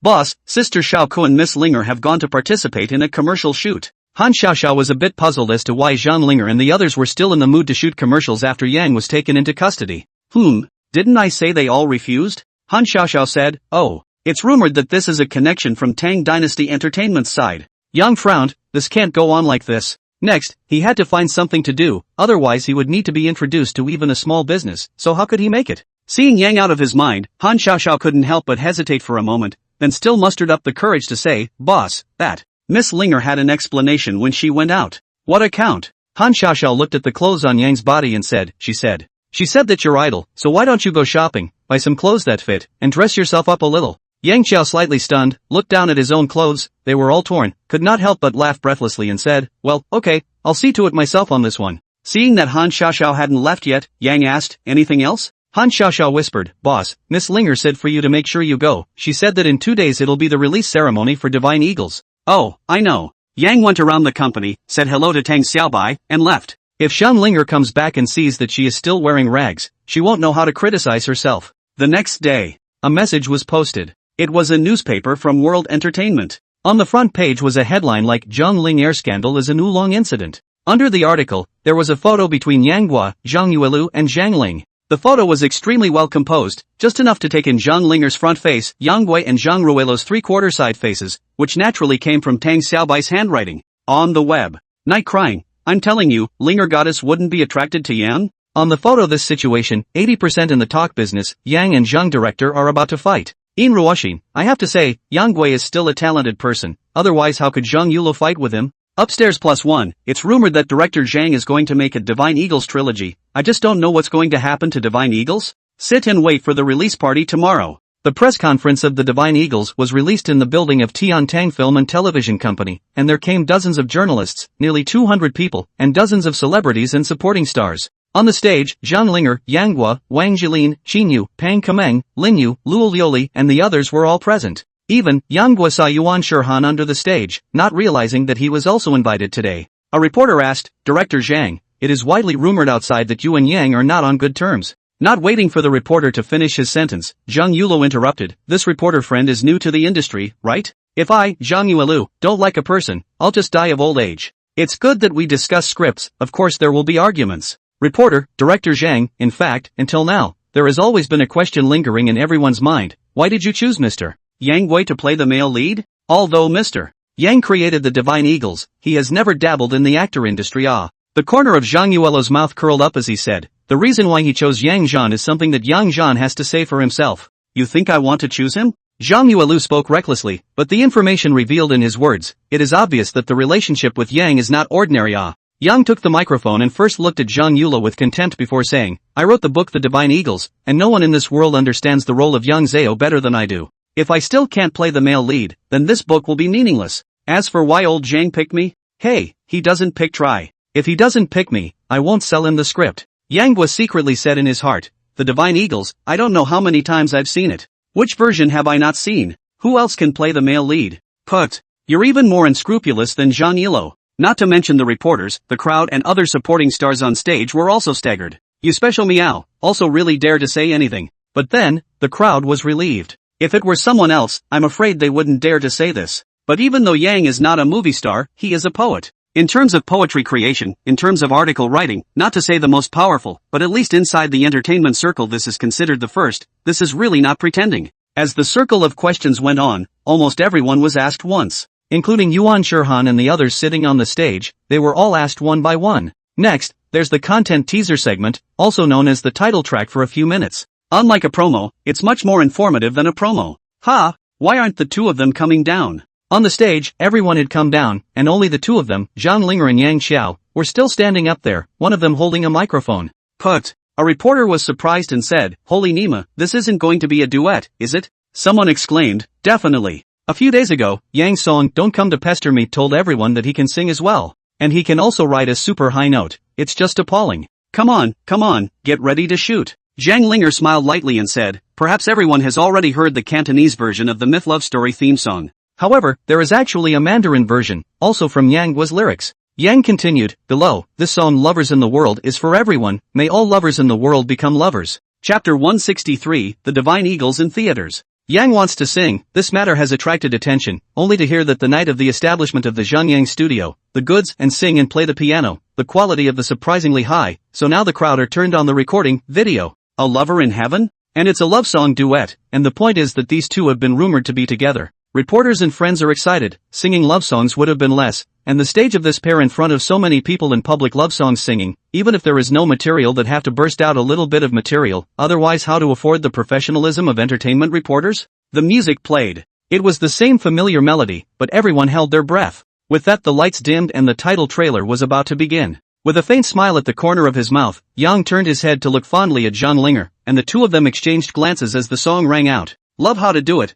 Boss, Sister Xiaoko and Miss Linger have gone to participate in a commercial shoot. Han Xiaoxiao was a bit puzzled as to why Zhang Linger and the others were still in the mood to shoot commercials after Yang was taken into custody. Didn't I say they all refused? Han Xiaoxiao said, oh. It's rumored that this is a connection from Tang Dynasty Entertainment's side. Yang frowned, this can't go on like this. Next, he had to find something to do, otherwise he would need to be introduced to even a small business, so how could he make it? Seeing Yang out of his mind, Han Xiaoxiao couldn't help but hesitate for a moment, then still mustered up the courage to say, boss, that. Miss Linger had an explanation when she went out. What account? Han Xiaoxiao looked at the clothes on Yang's body and said, She said that you're idle, so why don't you go shopping, buy some clothes that fit, and dress yourself up a little. Yang Xiao, slightly stunned, looked down at his own clothes. They were all torn, could not help but laugh breathlessly and said, Well, okay, I'll see to it myself on this one. Seeing that Han Xiaoxiao hadn't left yet, Yang asked, Anything else? Han Xiaoxiao whispered, Boss, Miss Linger said for you to make sure you go. She said that in 2 days it'll be the release ceremony for Divine Eagles. Oh, I know. Yang went around the company, said hello to Tang Xiaobai, and left. If Shan Linger comes back and sees that she is still wearing rags, she won't know how to criticize herself. The next day, a message was posted. It was a newspaper from World Entertainment. On the front page was a headline like Zhang Ling air scandal is a new long incident. Under the article, there was a photo between Yang Guo, Zhang Yuelu and Zhang Ling. The photo was extremely well composed, just enough to take in Zhang Linger's front face, Yang Gui and Zhang Ruelo's three-quarter side faces, which naturally came from Tang Xiaobai's handwriting. On the web. Night crying, I'm telling you, Linger goddess wouldn't be attracted to Yang? On the photo this situation, 80% in the talk business, Yang and Zhang director are about to fight. In Ruoxin, I have to say, Yang Gui is still a talented person, otherwise how could Zhang Yulo fight with him? Upstairs +1, it's rumored that director Zhang is going to make a Divine Eagles trilogy. I just don't know what's going to happen to Divine Eagles. Sit and wait for the release party tomorrow. The press conference of the Divine Eagles was released in the building of Tiantang Film and Television Company, and there came dozens of journalists, nearly 200 people, and dozens of celebrities and supporting stars. On the stage, Zhang Linger, Yang Guo, Wang Jilin, Xinyu, Pang Kameng, Linyu, Luo Lioli and the others were all present. Even, Yang Guo saw Yuan Shirhan under the stage, not realizing that he was also invited today. A reporter asked, Director Zhang, it is widely rumored outside that you and Yang are not on good terms. Not waiting for the reporter to finish his sentence, Zhang Yulo interrupted, This reporter friend is new to the industry, right? If I, Zhang Yuelu, don't like a person, I'll just die of old age. It's good that we discuss scripts, of course there will be arguments. Reporter, Director Zhang, in fact, until now, there has always been a question lingering in everyone's mind. Why did you choose Mr. Yang Gui to play the male lead? Although Mr. Yang created the Divine Eagles, he has never dabbled in the actor industry. The corner of Zhang Yuelo's mouth curled up as he said, the reason why he chose Yang Zhan is something that Yang Zhan has to say for himself. You think I want to choose him? Zhang Yuelu spoke recklessly, but the information revealed in his words, it is obvious that the relationship with Yang is not ordinary. Yang took the microphone and first looked at Zhang Yulo with contempt before saying, I wrote the book The Divine Eagles, and no one in this world understands the role of Yang Zhao better than I do. If I still can't play the male lead, then this book will be meaningless. As for why old Zhang picked me? Hey, he doesn't pick try. If he doesn't pick me, I won't sell him the script. Yang Guo secretly said in his heart, The Divine Eagles, I don't know how many times I've seen it. Which version have I not seen? Who else can play the male lead? Put. You're even more unscrupulous than Zhang Yulo. Not to mention the reporters, the crowd and other supporting stars on stage were also staggered. You special meow, also really dare to say anything. But then, the crowd was relieved. If it were someone else, I'm afraid they wouldn't dare to say this. But even though Yang is not a movie star, he is a poet. In terms of poetry creation, in terms of article writing, not to say the most powerful, but at least inside the entertainment circle this is considered the first, this is really not pretending. As the circle of questions went on, almost everyone was asked once. Including Yuan Shirhan and the others sitting on the stage, they were all asked one by one. Next, there's the content teaser segment, also known as the title track for a few minutes. Unlike a promo, it's much more informative than a promo. Why aren't the two of them coming down? On the stage, everyone had come down, and only the two of them, Zhang Linger and Yang Xiao, were still standing up there, one of them holding a microphone. Put. A reporter was surprised and said, Holy Nima, this isn't going to be a duet, is it? Someone exclaimed, Definitely. A few days ago, Yang's song Don't Come to Pester Me told everyone that he can sing as well. And he can also write a super high note. It's just appalling. Come on, get ready to shoot. Zhang Linger smiled lightly and said, Perhaps everyone has already heard the Cantonese version of the Myth Love Story theme song. However, there is actually a Mandarin version, also from Yang Guo's lyrics. Yang continued, Below, this song Lovers in the World is for everyone, may all lovers in the world become lovers. Chapter 163, The Divine Eagles in Theaters. Yang wants to sing. This matter has attracted attention, only to hear that the night of the establishment of the Zhangyang studio, the goods and sing and play the piano, the quality of the surprisingly high, so now the crowd are turned on the recording, video. A lover in heaven? And it's a love song duet, and the point is that these two have been rumored to be together. Reporters and friends are excited, singing love songs would have been less, and the stage of this pair in front of so many people in public love songs singing, even if there is no material that have to burst out a little bit of material, otherwise how to afford the professionalism of entertainment reporters? The music played. It was the same familiar melody, but everyone held their breath. With that, the lights dimmed and the title trailer was about to begin. With a faint smile at the corner of his mouth, Yang turned his head to look fondly at John Linger, and the two of them exchanged glances as the song rang out. Love how to do it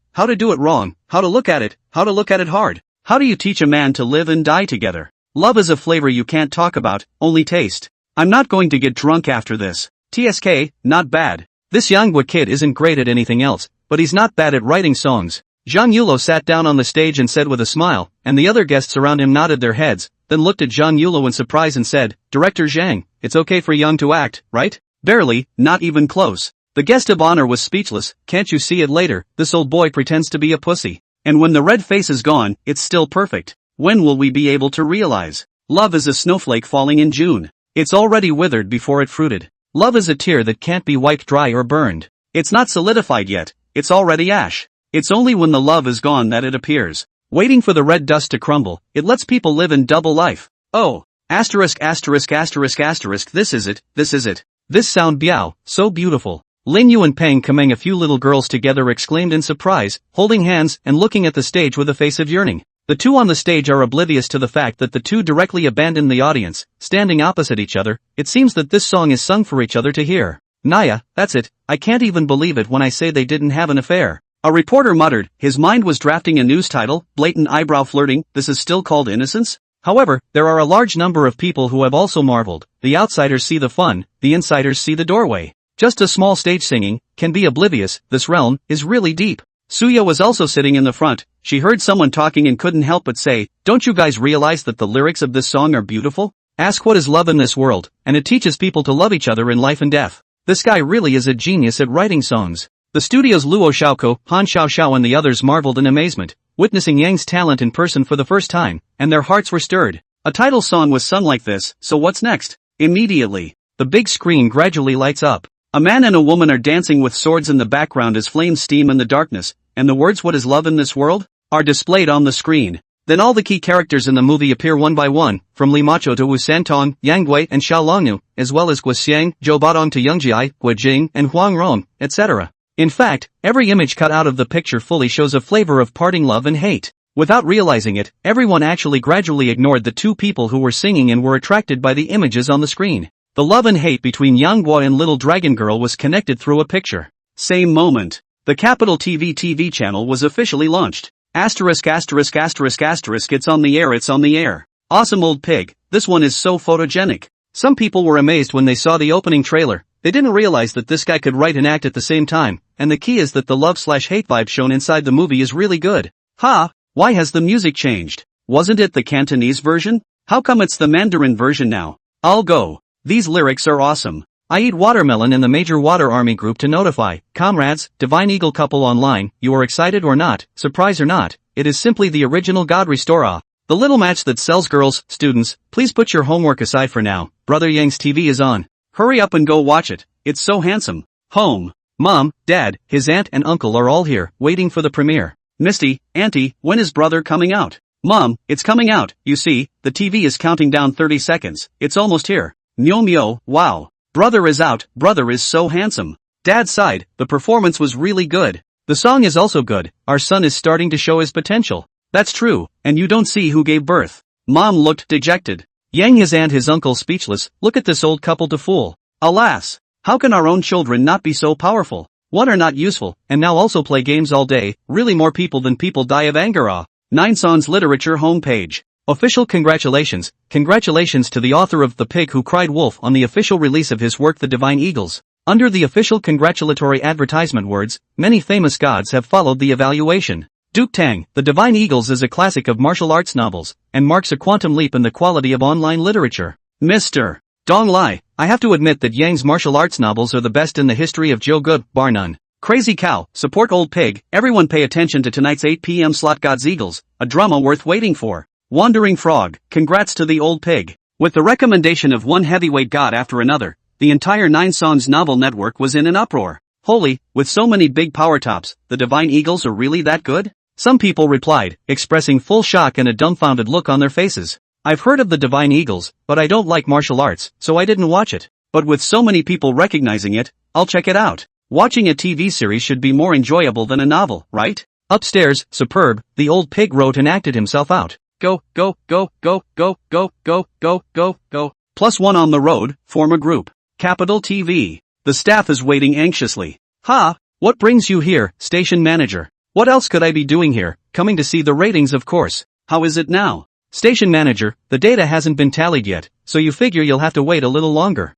wrong, how to look at it hard. How do you teach a man to live and die together? Love is a flavor you can't talk about, only taste. I'm not going to get drunk after this. TSK, not bad. This Yanghwa kid isn't great at anything else, but he's not bad at writing songs. Zhang Yulo sat down on the stage and said with a smile, and the other guests around him nodded their heads, then looked at Zhang Yulo in surprise and said, Director Zhang, it's okay for Yang to act, right? Barely, not even close. The guest of honor was speechless. Can't you see it later? This old boy pretends to be a pussy. And when the red face is gone, it's still perfect. When will we be able to realize? Love is a snowflake falling in June. It's already withered before it fruited. Love is a tear that can't be wiped dry or burned. It's not solidified yet, it's already ash. It's only when the love is gone that it appears. Waiting for the red dust to crumble, it lets people live in double life. Oh! This is it. This sound biao, so beautiful. Lin Yu and Peng Kameng, a few little girls together, exclaimed in surprise, holding hands and looking at the stage with a face of yearning. The two on the stage are oblivious to the fact that the two directly abandoned the audience, standing opposite each other. It seems that this song is sung for each other to hear. Naya, that's it, I can't even believe it when I say they didn't have an affair. A reporter muttered, his mind was drafting a news title, blatant eyebrow flirting, this is still called innocence? However, there are a large number of people who have also marveled. The outsiders see the fun, the insiders see the doorway. Just a small stage singing can be oblivious, this realm is really deep. Suya was also sitting in the front. She heard someone talking and couldn't help but say, don't you guys realize that the lyrics of this song are beautiful? Ask what is love in this world, and it teaches people to love each other in life and death. This guy really is a genius at writing songs. The studio's Luo Xiaoko, Han Xiaoxiao and the others marveled in amazement, witnessing Yang's talent in person for the first time, and their hearts were stirred. A title song was sung like this, so what's next? Immediately, the big screen gradually lights up. A man and a woman are dancing with swords in the background as flames steam in the darkness, and the words "What is love in this world?" are displayed on the screen. Then all the key characters in the movie appear one by one, from Li Macho to Wu Santong, Yang Gui and Xiao Longnu, as well as Guo Xiang, Zhou Badong to Yang Jiai, Guo Jing, and Huang Rong, etc. In fact, every image cut out of the picture fully shows a flavor of parting love and hate. Without realizing it, everyone actually gradually ignored the two people who were singing and were attracted by the images on the screen. The love and hate between Yang Guo and Little Dragon Girl was connected through a picture. Same moment, the Capital TV channel was officially launched. It's on the air. Awesome old pig, this one is so photogenic. Some people were amazed when they saw the opening trailer. They didn't realize that this guy could write and act at the same time, and the key is that the love/hate vibe shown inside the movie is really good. Why has the music changed? Wasn't it the Cantonese version? How come it's the Mandarin version now? I'll go. These lyrics are awesome. I eat watermelon in the Major Water Army group to notify, comrades, Divine Eagle couple online, you are excited or not, surprise or not, it is simply the original God Restore. The little match that sells girls, students, please put your homework aside for now, Brother Yang's TV is on. Hurry up and go watch it, it's so handsome. Home. Mom, Dad, his aunt and uncle are all here, waiting for the premiere. Misty, Auntie, when is Brother coming out? Mom, it's coming out, you see, the TV is counting down 30 seconds, it's almost here. Myo, wow. Brother is out, Brother is so handsome. Dad sighed, the performance was really good. The song is also good, our son is starting to show his potential. That's true, and you don't see who gave birth. Mom looked dejected. Yang, his aunt, his uncle speechless, look at this old couple to fool. Alas, how can our own children not be so powerful? One are not useful, and now also play games all day, really more people than people die of anger. 9 Songs Literature homepage. Official congratulations to the author of The Pig Who Cried Wolf on the official release of his work The Divine Eagles. Under the official congratulatory advertisement words, many famous gods have followed the evaluation. Duke Tang, The Divine Eagles is a classic of martial arts novels, and marks a quantum leap in the quality of online literature. Mr. Dong Lai, I have to admit that Yang's martial arts novels are the best in the history of Zhou Ge, bar none. Crazy Cow, support Old Pig, everyone pay attention to tonight's 8 p.m. slot God's Eagles, a drama worth waiting for. Wandering Frog, congrats to the Old Pig. With the recommendation of one heavyweight god after another, the entire 9 Songs novel network was in an uproar. Holy, with so many big power tops, the Divine Eagles are really that good? Some people replied, expressing full shock and a dumbfounded look on their faces. I've heard of the Divine Eagles, but I don't like martial arts, so I didn't watch it. But with so many people recognizing it, I'll check it out. Watching a TV series should be more enjoyable than a novel, right? Upstairs, superb, the Old Pig wrote and acted himself out. go, go, go, go, go, go, go, go, go, go. +1 on the road, form a group. Capital TV. The staff is waiting anxiously. Ha! What brings you here, station manager? What else could I be doing here? Coming to see the ratings, of course. How is it now? Station manager, the data hasn't been tallied yet, so you figure you'll have to wait a little longer.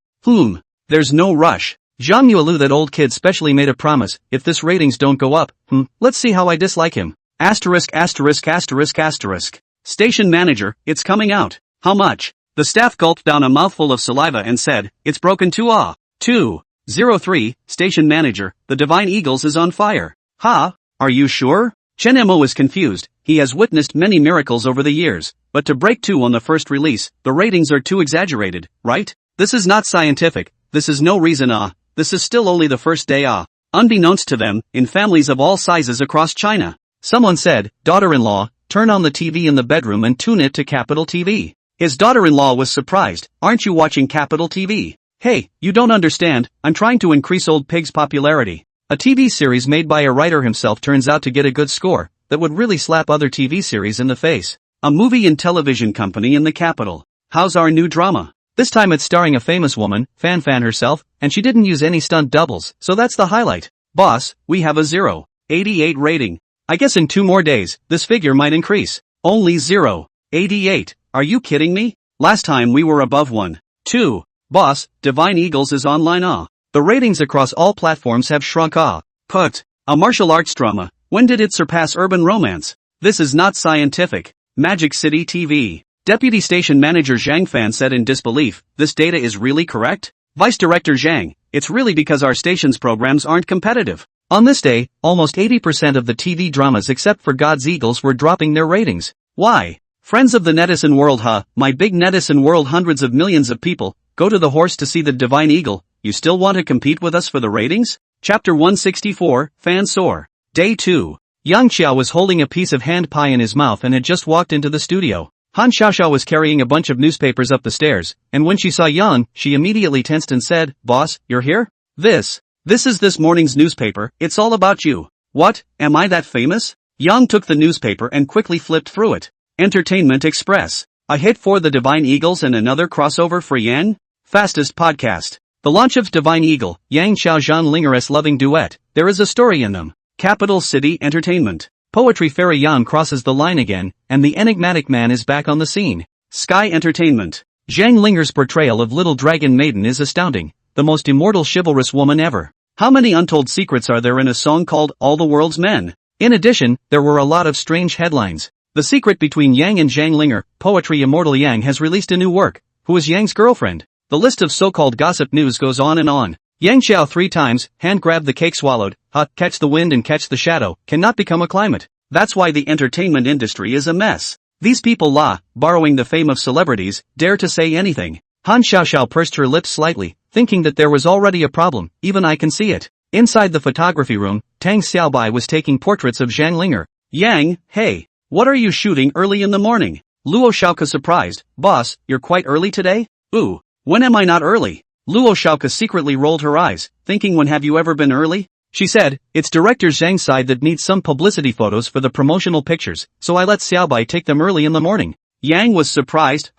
There's no rush. Zhang Yuelu, that old kid, specially made a promise, if this ratings don't go up, let's see how I dislike him. Asterisk asterisk asterisk asterisk. Station manager, it's coming out. How much? The staff gulped down a mouthful of saliva and said, it's broken to 203, station manager, the Divine Eagles is on fire. Ha? Are you sure? Chen Mo is confused. He has witnessed many miracles over the years, but to break 2 on the first release, the ratings are too exaggerated, right? This is not scientific, this is no reason this is still only the first day Unbeknownst to them, in families of all sizes across China, someone said, daughter-in-law, turn on the TV in the bedroom and tune it to Capital TV. His daughter-in-law was surprised, aren't you watching Capital TV? Hey, you don't understand, I'm trying to increase Old Pig's popularity. A TV series made by a writer himself turns out to get a good score, that would really slap other TV series in the face. A movie and television company in the capital. How's our new drama? This time it's starring a famous woman, Fan herself, and she didn't use any stunt doubles, so that's the highlight. Boss, we have a 0.88 rating. I guess in 2 more days, this figure might increase. Only 0.88. Are you kidding me? Last time we were above 1.2. Boss, Divine Eagles is online The ratings across all platforms have shrunk Put. A martial arts drama. When did it surpass urban romance? This is not scientific. Magic City TV. Deputy Station Manager Zhang Fan said in disbelief, this data is really correct? Vice Director Zhang, it's really because our station's programs aren't competitive. On this day, almost 80% of the TV dramas except for God's Eagles were dropping their ratings. Why? Friends of the netizen world, my big netizen world, hundreds of millions of people, go to the horse to see the Divine Eagle, you still want to compete with us for the ratings? Chapter 164, Fan Soar. Day 2. Yang Xiao was holding a piece of hand pie in his mouth and had just walked into the studio. Han Xiaoxiao was carrying a bunch of newspapers up the stairs, and when she saw Yang, she immediately tensed and said, Boss, you're here? This is this morning's newspaper, it's all about you. What, am I that famous? Yang took the newspaper and quickly flipped through it. Entertainment Express. A hit for the Divine Eagles and another crossover for Yang? Fastest podcast. The launch of Divine Eagle, Yang Xiao Zhan Linger's loving duet, there is a story in them. Capital City Entertainment. Poetry Fairy Yan crosses the line again, and the enigmatic man is back on the scene. Sky Entertainment. Zhang Linger's portrayal of Little Dragon Maiden is astounding, the most immortal chivalrous woman ever. How many untold secrets are there in a song called All the World's Men? In addition, there were a lot of strange headlines. The secret between Yang and Zhang Linger, poetry immortal Yang has released a new work. Who is Yang's girlfriend? The list of so-called gossip news goes on and on. Yang Xiao 3 times, hand grabbed the cake swallowed, catch the wind and catch the shadow, cannot become a climate. That's why the entertainment industry is a mess. These people borrowing the fame of celebrities, dare to say anything. Han Xiaoxiao pursed her lips slightly, thinking that there was already a problem, even I can see it. Inside the photography room, Tang Xiaobai was taking portraits of Zhang Linger. Yang, hey, what are you shooting early in the morning? Luo Shaoka surprised, boss, you're quite early today? Ooh, when am I not early? Luo Shaoka secretly rolled her eyes, thinking when have you ever been early? She said, it's director Zhang's side that needs some publicity photos for the promotional pictures, so I let Xiaobai take them early in the morning. Yang was surprised,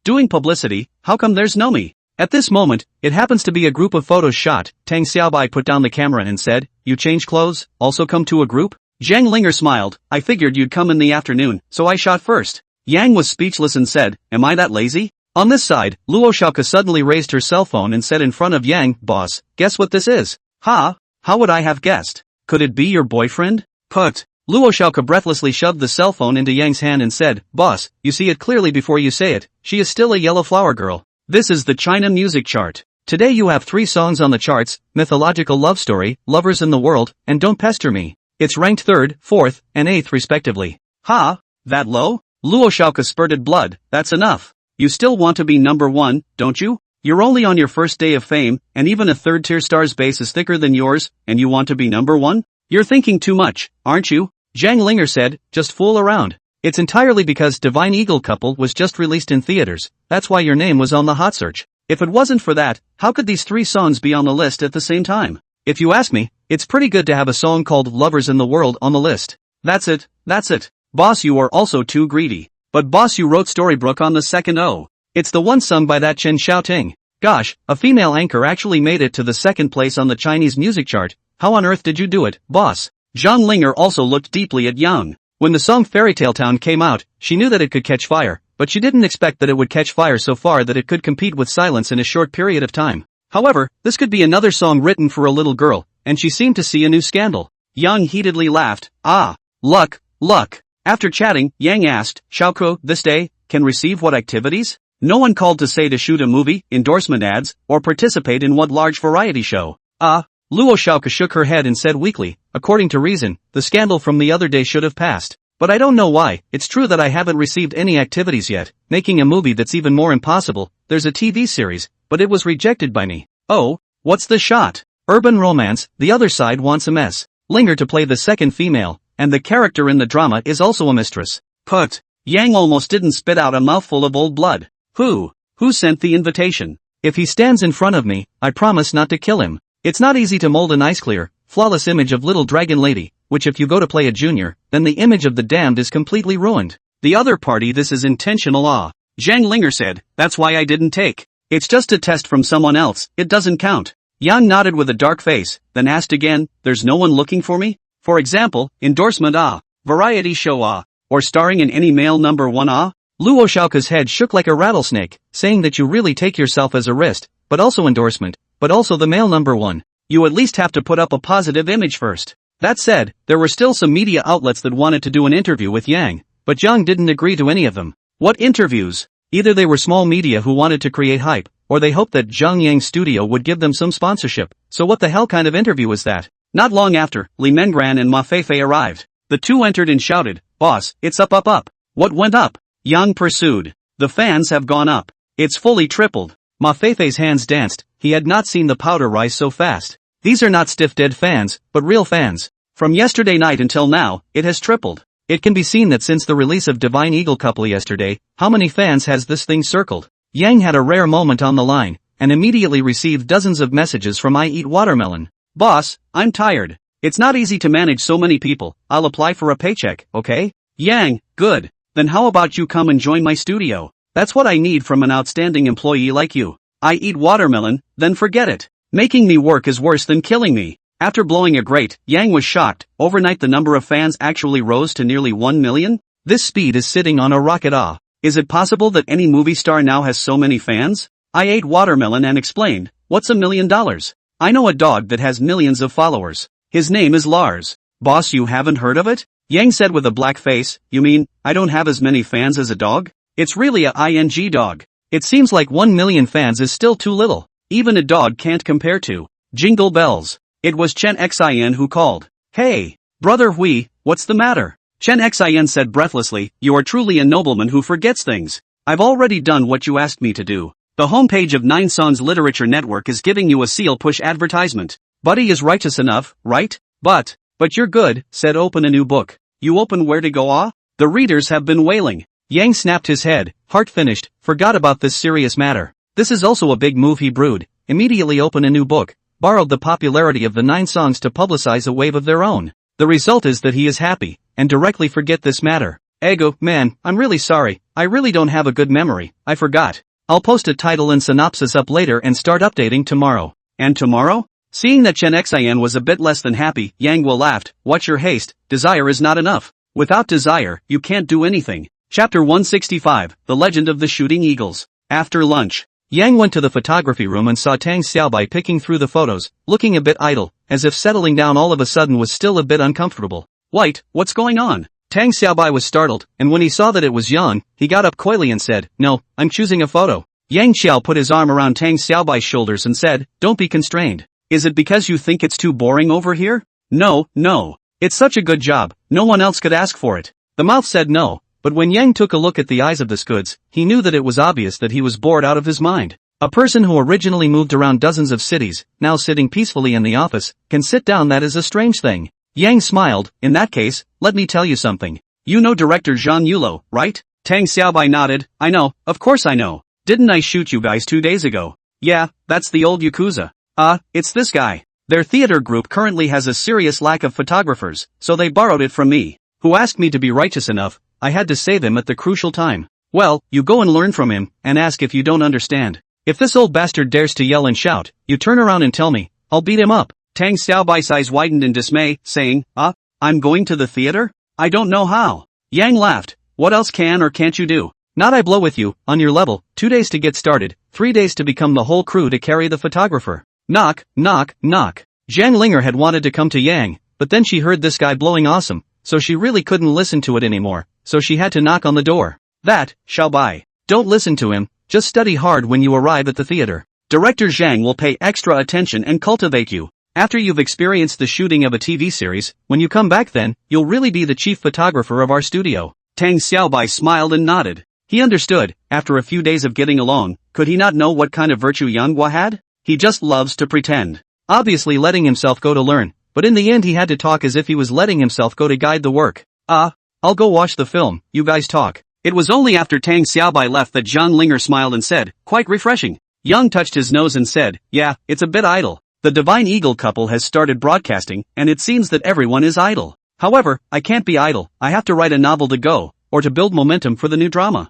doing publicity, how come there's no me? At this moment, it happens to be a group of photos shot. Tang Xiaobai put down the camera and said, you change clothes, also come to a group? Zhang Linger smiled, I figured you'd come in the afternoon, so I shot first. Yang was speechless and said, am I that lazy? On this side, Luo Shaoka suddenly raised her cell phone and said in front of Yang, boss, guess what this is? How would I have guessed? Could it be your boyfriend? Put. Luo Shaoka breathlessly shoved the cell phone into Yang's hand and said, boss, you see it clearly before you say it, she is still a yellow flower girl. This is the China music chart. Today you have 3 songs on the charts, Mythological Love Story, Lovers in the World, and Don't Pester Me. It's ranked 3rd, 4th, and 8th respectively. That low? Luo Shaoka spurted blood, that's enough. You still want to be number 1, don't you? You're only on your first day of fame, and even a 3rd-tier star's base is thicker than yours, and you want to be number 1? You're thinking too much, aren't you? Zhang Linger said, just fool around. It's entirely because Divine Eagle Couple was just released in theaters, that's why your name was on the hot search. If it wasn't for that, how could these 3 songs be on the list at the same time? If you ask me, it's pretty good to have a song called Lovers in the World on the list. That's it. Boss, you are also too greedy. But boss, you wrote Storybrooke on the second O. It's the one sung by that Chen Xiaoting. Gosh, a female anchor actually made it to the second place on the Chinese music chart. How on earth did you do it, boss? Zhang Linger also looked deeply at Yang. When the song Fairytale Town came out, she knew that it could catch fire, but she didn't expect that it would catch fire so far that it could compete with Silence in a short period of time. However, this could be another song written for a little girl, and she seemed to see a new scandal. Yang heatedly laughed. Ah, luck. After chatting, Yang asked, Xiaoko, this day, can receive what activities? No one called to say to shoot a movie, endorsement ads, or participate in what large variety show. Luo Xiaoko shook her head and said weakly, according to reason, the scandal from the other day should have passed. But I don't know why. It's true that I haven't received any activities yet. Making a movie that's even more impossible. There's a TV series, but it was rejected by me. Oh, what's the shot? Urban romance, the other side wants a mess. Linger to play the second female, and the character in the drama is also a mistress. Put. Yang almost didn't spit out a mouthful of old blood. Who sent the invitation? If he stands in front of me, I promise not to kill him. It's not easy to mold a nice clear, flawless image of little dragon lady, which if you go to play a junior, then the image of the damned is completely ruined. The other party, this is intentional. Zhang Linger said, that's why I didn't take. It's just a test from someone else, it doesn't count. Yang nodded with a dark face, then asked again, there's no one looking for me? For example, endorsement variety show or starring in any male number 1 Luo Xiaoko's head shook like a rattlesnake, saying that you really take yourself as a wrist, but also endorsement, but also the male number 1. You at least have to put up a positive image first. That said, there were still some media outlets that wanted to do an interview with Yang, but Yang didn't agree to any of them. What interviews? Either they were small media who wanted to create hype, or they hoped that Zhang Yang's studio would give them some sponsorship. So what the hell kind of interview was that? Not long after, Li Mengran and Ma Feifei arrived. The two entered and shouted, boss, it's up. What went up? Yang pursued. The fans have gone up. It's fully tripled. Ma Feifei's hands danced. He had not seen the powder rise so fast. These are not stiff dead fans, but real fans. From yesterday night until now, it has tripled. It can be seen that since the release of Divine Eagle Couple yesterday, how many fans has this thing circled? Yang had a rare moment on the line, and immediately received dozens of messages from I Eat Watermelon. Boss, I'm tired. It's not easy to manage so many people. I'll apply for a paycheck, okay? Yang, good. Then how about you come and join my studio? That's what I need from an outstanding employee like you. I eat watermelon, then forget it. Making me work is worse than killing me. After blowing a grate, Yang was shocked. Overnight the number of fans actually rose to nearly 1 million? This speed is sitting on a rocket. Is it possible that any movie star now has so many fans? I ate watermelon and explained, what's $1 million? I know a dog that has millions of followers. His name is Lars. Boss, you haven't heard of it? Yang said with a black face, you mean, I don't have as many fans as a dog? It's really a ing dog. It seems like 1 million fans is still too little. Even a dog can't compare to. Jingle bells. It was Chen Xin who called. Hey, brother Hui, what's the matter? Chen Xin said breathlessly, you are truly a nobleman who forgets things. I've already done what you asked me to do. The homepage of Nine Songs Literature Network is giving you a seal push advertisement. Buddy is righteous enough, right? But you're good, said open a new book. You open where to go? The readers have been wailing. Yang snapped his head, heart finished, forgot about this serious matter. This is also a big move he brewed. Immediately open a new book, borrowed the popularity of the 9 songs to publicize a wave of their own. The result is that he is happy, and directly forget this matter. Ego, man, I'm really sorry, I really don't have a good memory, I forgot. I'll post a title and synopsis up later and start updating tomorrow. And tomorrow? Seeing that Chen Xin was a bit less than happy, Yang Wu laughed, what's your haste? Desire is not enough. Without desire, you can't do anything. Chapter 165, The Legend of the Shooting Eagles. After lunch, Yang went to the photography room and saw Tang Xiaobai picking through the photos, looking a bit idle, as if settling down all of a sudden was still a bit uncomfortable. What's going on? Tang Xiaobai was startled, and when he saw that it was Yang, he got up coyly and said, no, I'm choosing a photo. Yang Xiao put his arm around Tang Xiaobai's shoulders and said, don't be constrained. Is it because you think it's too boring over here? No. It's such a good job, no one else could ask for it. The mouth said no, but when Yang took a look at the eyes of the Scuds, he knew that it was obvious that he was bored out of his mind. A person who originally moved around dozens of cities, now sitting peacefully in the office, can sit down. That is a strange thing. Yang smiled, in that case, let me tell you something. You know director Zhang Yulo, right? Tang Xiaobai nodded, I know, of course I know. Didn't I shoot you guys 2 days ago? Yeah, that's the old Yakuza. It's this guy. Their theater group currently has a serious lack of photographers, so they borrowed it from me, who asked me to be righteous enough, I had to save him at the crucial time. Well, you go and learn from him, and ask if you don't understand. If this old bastard dares to yell and shout, you turn around and tell me. I'll beat him up. Tang Xiaobai's eyes widened in dismay, saying, I'm going to the theater? I don't know how. Yang laughed. What else can or can't you do? Not I blow with you, on your level, 2 days to get started, 3 days to become the whole crew to carry the photographer. Knock, knock, knock. Zhang Linger had wanted to come to Yang, but then she heard this guy blowing awesome, so she really couldn't listen to it anymore, so she had to knock on the door. That, Xiaobai. Don't listen to him, just study hard when you arrive at the theater. Director Zhang will pay extra attention and cultivate you. After you've experienced the shooting of a TV series, when you come back then, you'll really be the chief photographer of our studio. Tang Xiaobai smiled and nodded. He understood, after a few days of getting along, could he not know what kind of virtue Yang Guo had? He just loves to pretend. Obviously letting himself go to learn, but in the end he had to talk as if he was letting himself go to guide the work. I'll go watch the film, you guys talk. It was only after Tang Xiaobai left that Zhang Linger smiled and said, quite refreshing. Yang touched his nose and said, yeah, it's a bit idle. The Divine Eagle couple has started broadcasting, and it seems that everyone is idle. However, I can't be idle, I have to write a novel to go, or to build momentum for the new drama.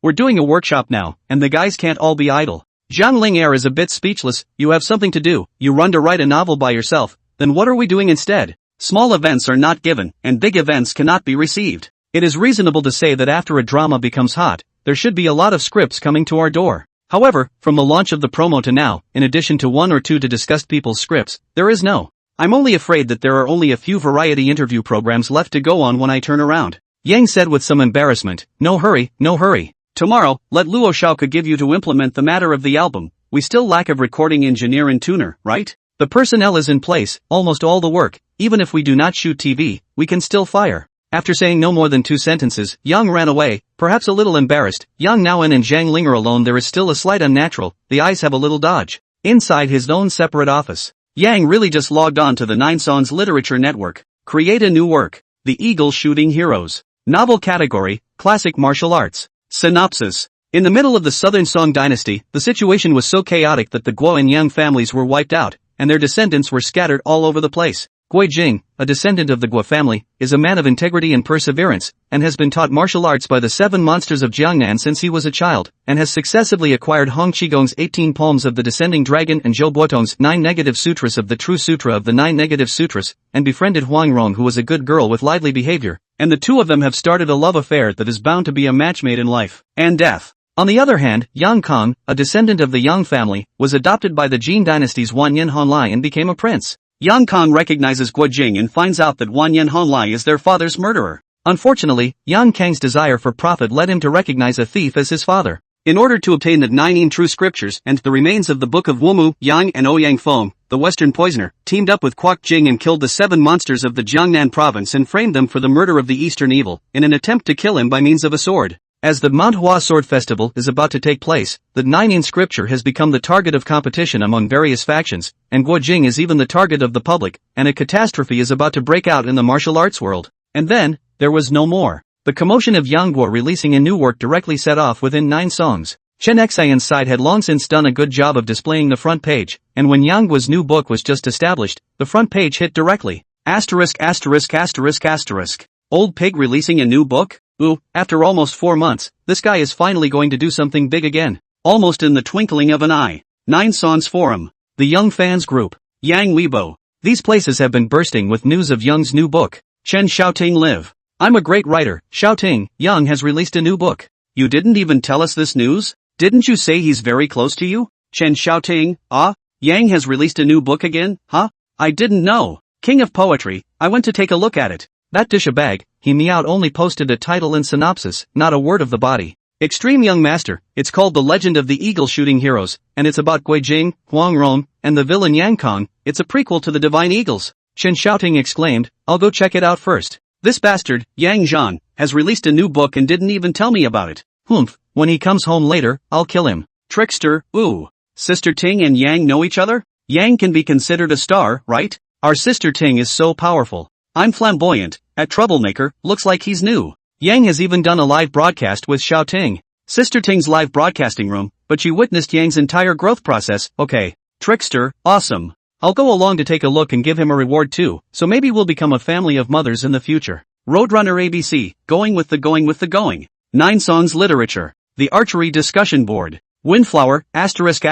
We're doing a workshop now, and the guys can't all be idle. Zhang Linger is a bit speechless. You have something to do, you run to write a novel by yourself, then what are we doing instead? Small events are not given, and big events cannot be received. It is reasonable to say that after a drama becomes hot, there should be a lot of scripts coming to our door. However, from the launch of the promo to now, in addition to 1 or 2 to discuss people's scripts, there is no. I'm only afraid that there are only a few variety interview programs left to go on when I turn around. Yang said with some embarrassment, no hurry, no hurry. Tomorrow, let Luo Shaoke give you to implement the matter of the album. We still lack a recording engineer and tuner, right? The personnel is in place, almost all the work. Even if we do not shoot TV, we can still fire. After saying no more than 2 sentences, Yang ran away, perhaps a little embarrassed. Yang Naoan and Zhang Linger alone there is still a slight unnatural, the eyes have a little dodge. Inside his own separate office, Yang really just logged on to the 9 Songs Literature Network. Create a new work. The Eagle Shooting Heroes. Novel category, Classic Martial Arts. Synopsis. In the middle of the Southern Song dynasty, the situation was so chaotic that the Guo and Yang families were wiped out, and their descendants were scattered all over the place. Gui Jing, a descendant of the Guo family, is a man of integrity and perseverance, and has been taught martial arts by the 7 monsters of Jiangnan since he was a child, and has successively acquired Hong Qigong's 18 poems of the Descending Dragon and Zhou Buotong's 9 Negative Sutras of the True Sutra of the 9 Negative Sutras, and befriended Huang Rong who was a good girl with lively behavior, and the 2 of them have started a love affair that is bound to be a match made in life and death. On the other hand, Yang Kong, a descendant of the Yang family, was adopted by the Jin dynasty's Wanyan Honlai and became a prince. Yang Kong recognizes Guo Jing and finds out that Wanyan Honlai is their father's murderer. Unfortunately, Yang Kang's desire for profit led him to recognize a thief as his father. In order to obtain the 9 true scriptures and the remains of the Book of Wumu, Yang and Ouyang Feng, the Western poisoner, teamed up with Kwok Jing and killed the 7 monsters of the Jiangnan province and framed them for the murder of the Eastern Evil, in an attempt to kill him by means of a sword. As the Manhwa Sword Festival is about to take place, the 9 scripture has become the target of competition among various factions, and Guo Jing is even the target of the public, and a catastrophe is about to break out in the martial arts world. And then, there was no more. The commotion of Yang Guo releasing a new work directly set off within 9 songs. Chen Xian's side had long since done a good job of displaying the front page, and when Yang Guo's new book was just established, the front page hit directly. Asterisk asterisk asterisk asterisk. Old pig releasing a new book? Ooh, after almost 4 months, this guy is finally going to do something big again. Almost in the twinkling of an eye. 9 Songs Forum. The Young Fans Group. Yang Weibo. These places have been bursting with news of Young's new book. Chen Xiaoting live. I'm a great writer, Xiaoting. Yang has released a new book. You didn't even tell us this news? Didn't you say he's very close to you? Chen Xiaoting, Yang has released a new book again, huh? I didn't know. King of Poetry, I went to take a look at it. That dish a bag, he meowed only posted a title and synopsis, not a word of the body. Extreme Young Master, it's called The Legend of the Eagle Shooting Heroes, and it's about Gui Jing, Huang Rong, and the villain Yang Kong. It's a prequel to the Divine Eagles. Chen Xiaoting exclaimed, I'll go check it out first. This bastard, Yang Zhan, has released a new book and didn't even tell me about it. Humph, when he comes home later, I'll kill him. Trickster, ooh. Sister Ting and Yang know each other? Yang can be considered a star, right? Our sister Ting is so powerful. I'm flamboyant, at Troublemaker, looks like he's new. Yang has even done a live broadcast with Xiao Ting. Sister Ting's live broadcasting room, but she witnessed Yang's entire growth process. Okay. Trickster, awesome. I'll go along to take a look and give him a reward too, so maybe we'll become a family of mothers in the future. Roadrunner ABC, going with the going. 9 songs literature. The archery discussion board. Windflower, asterisk.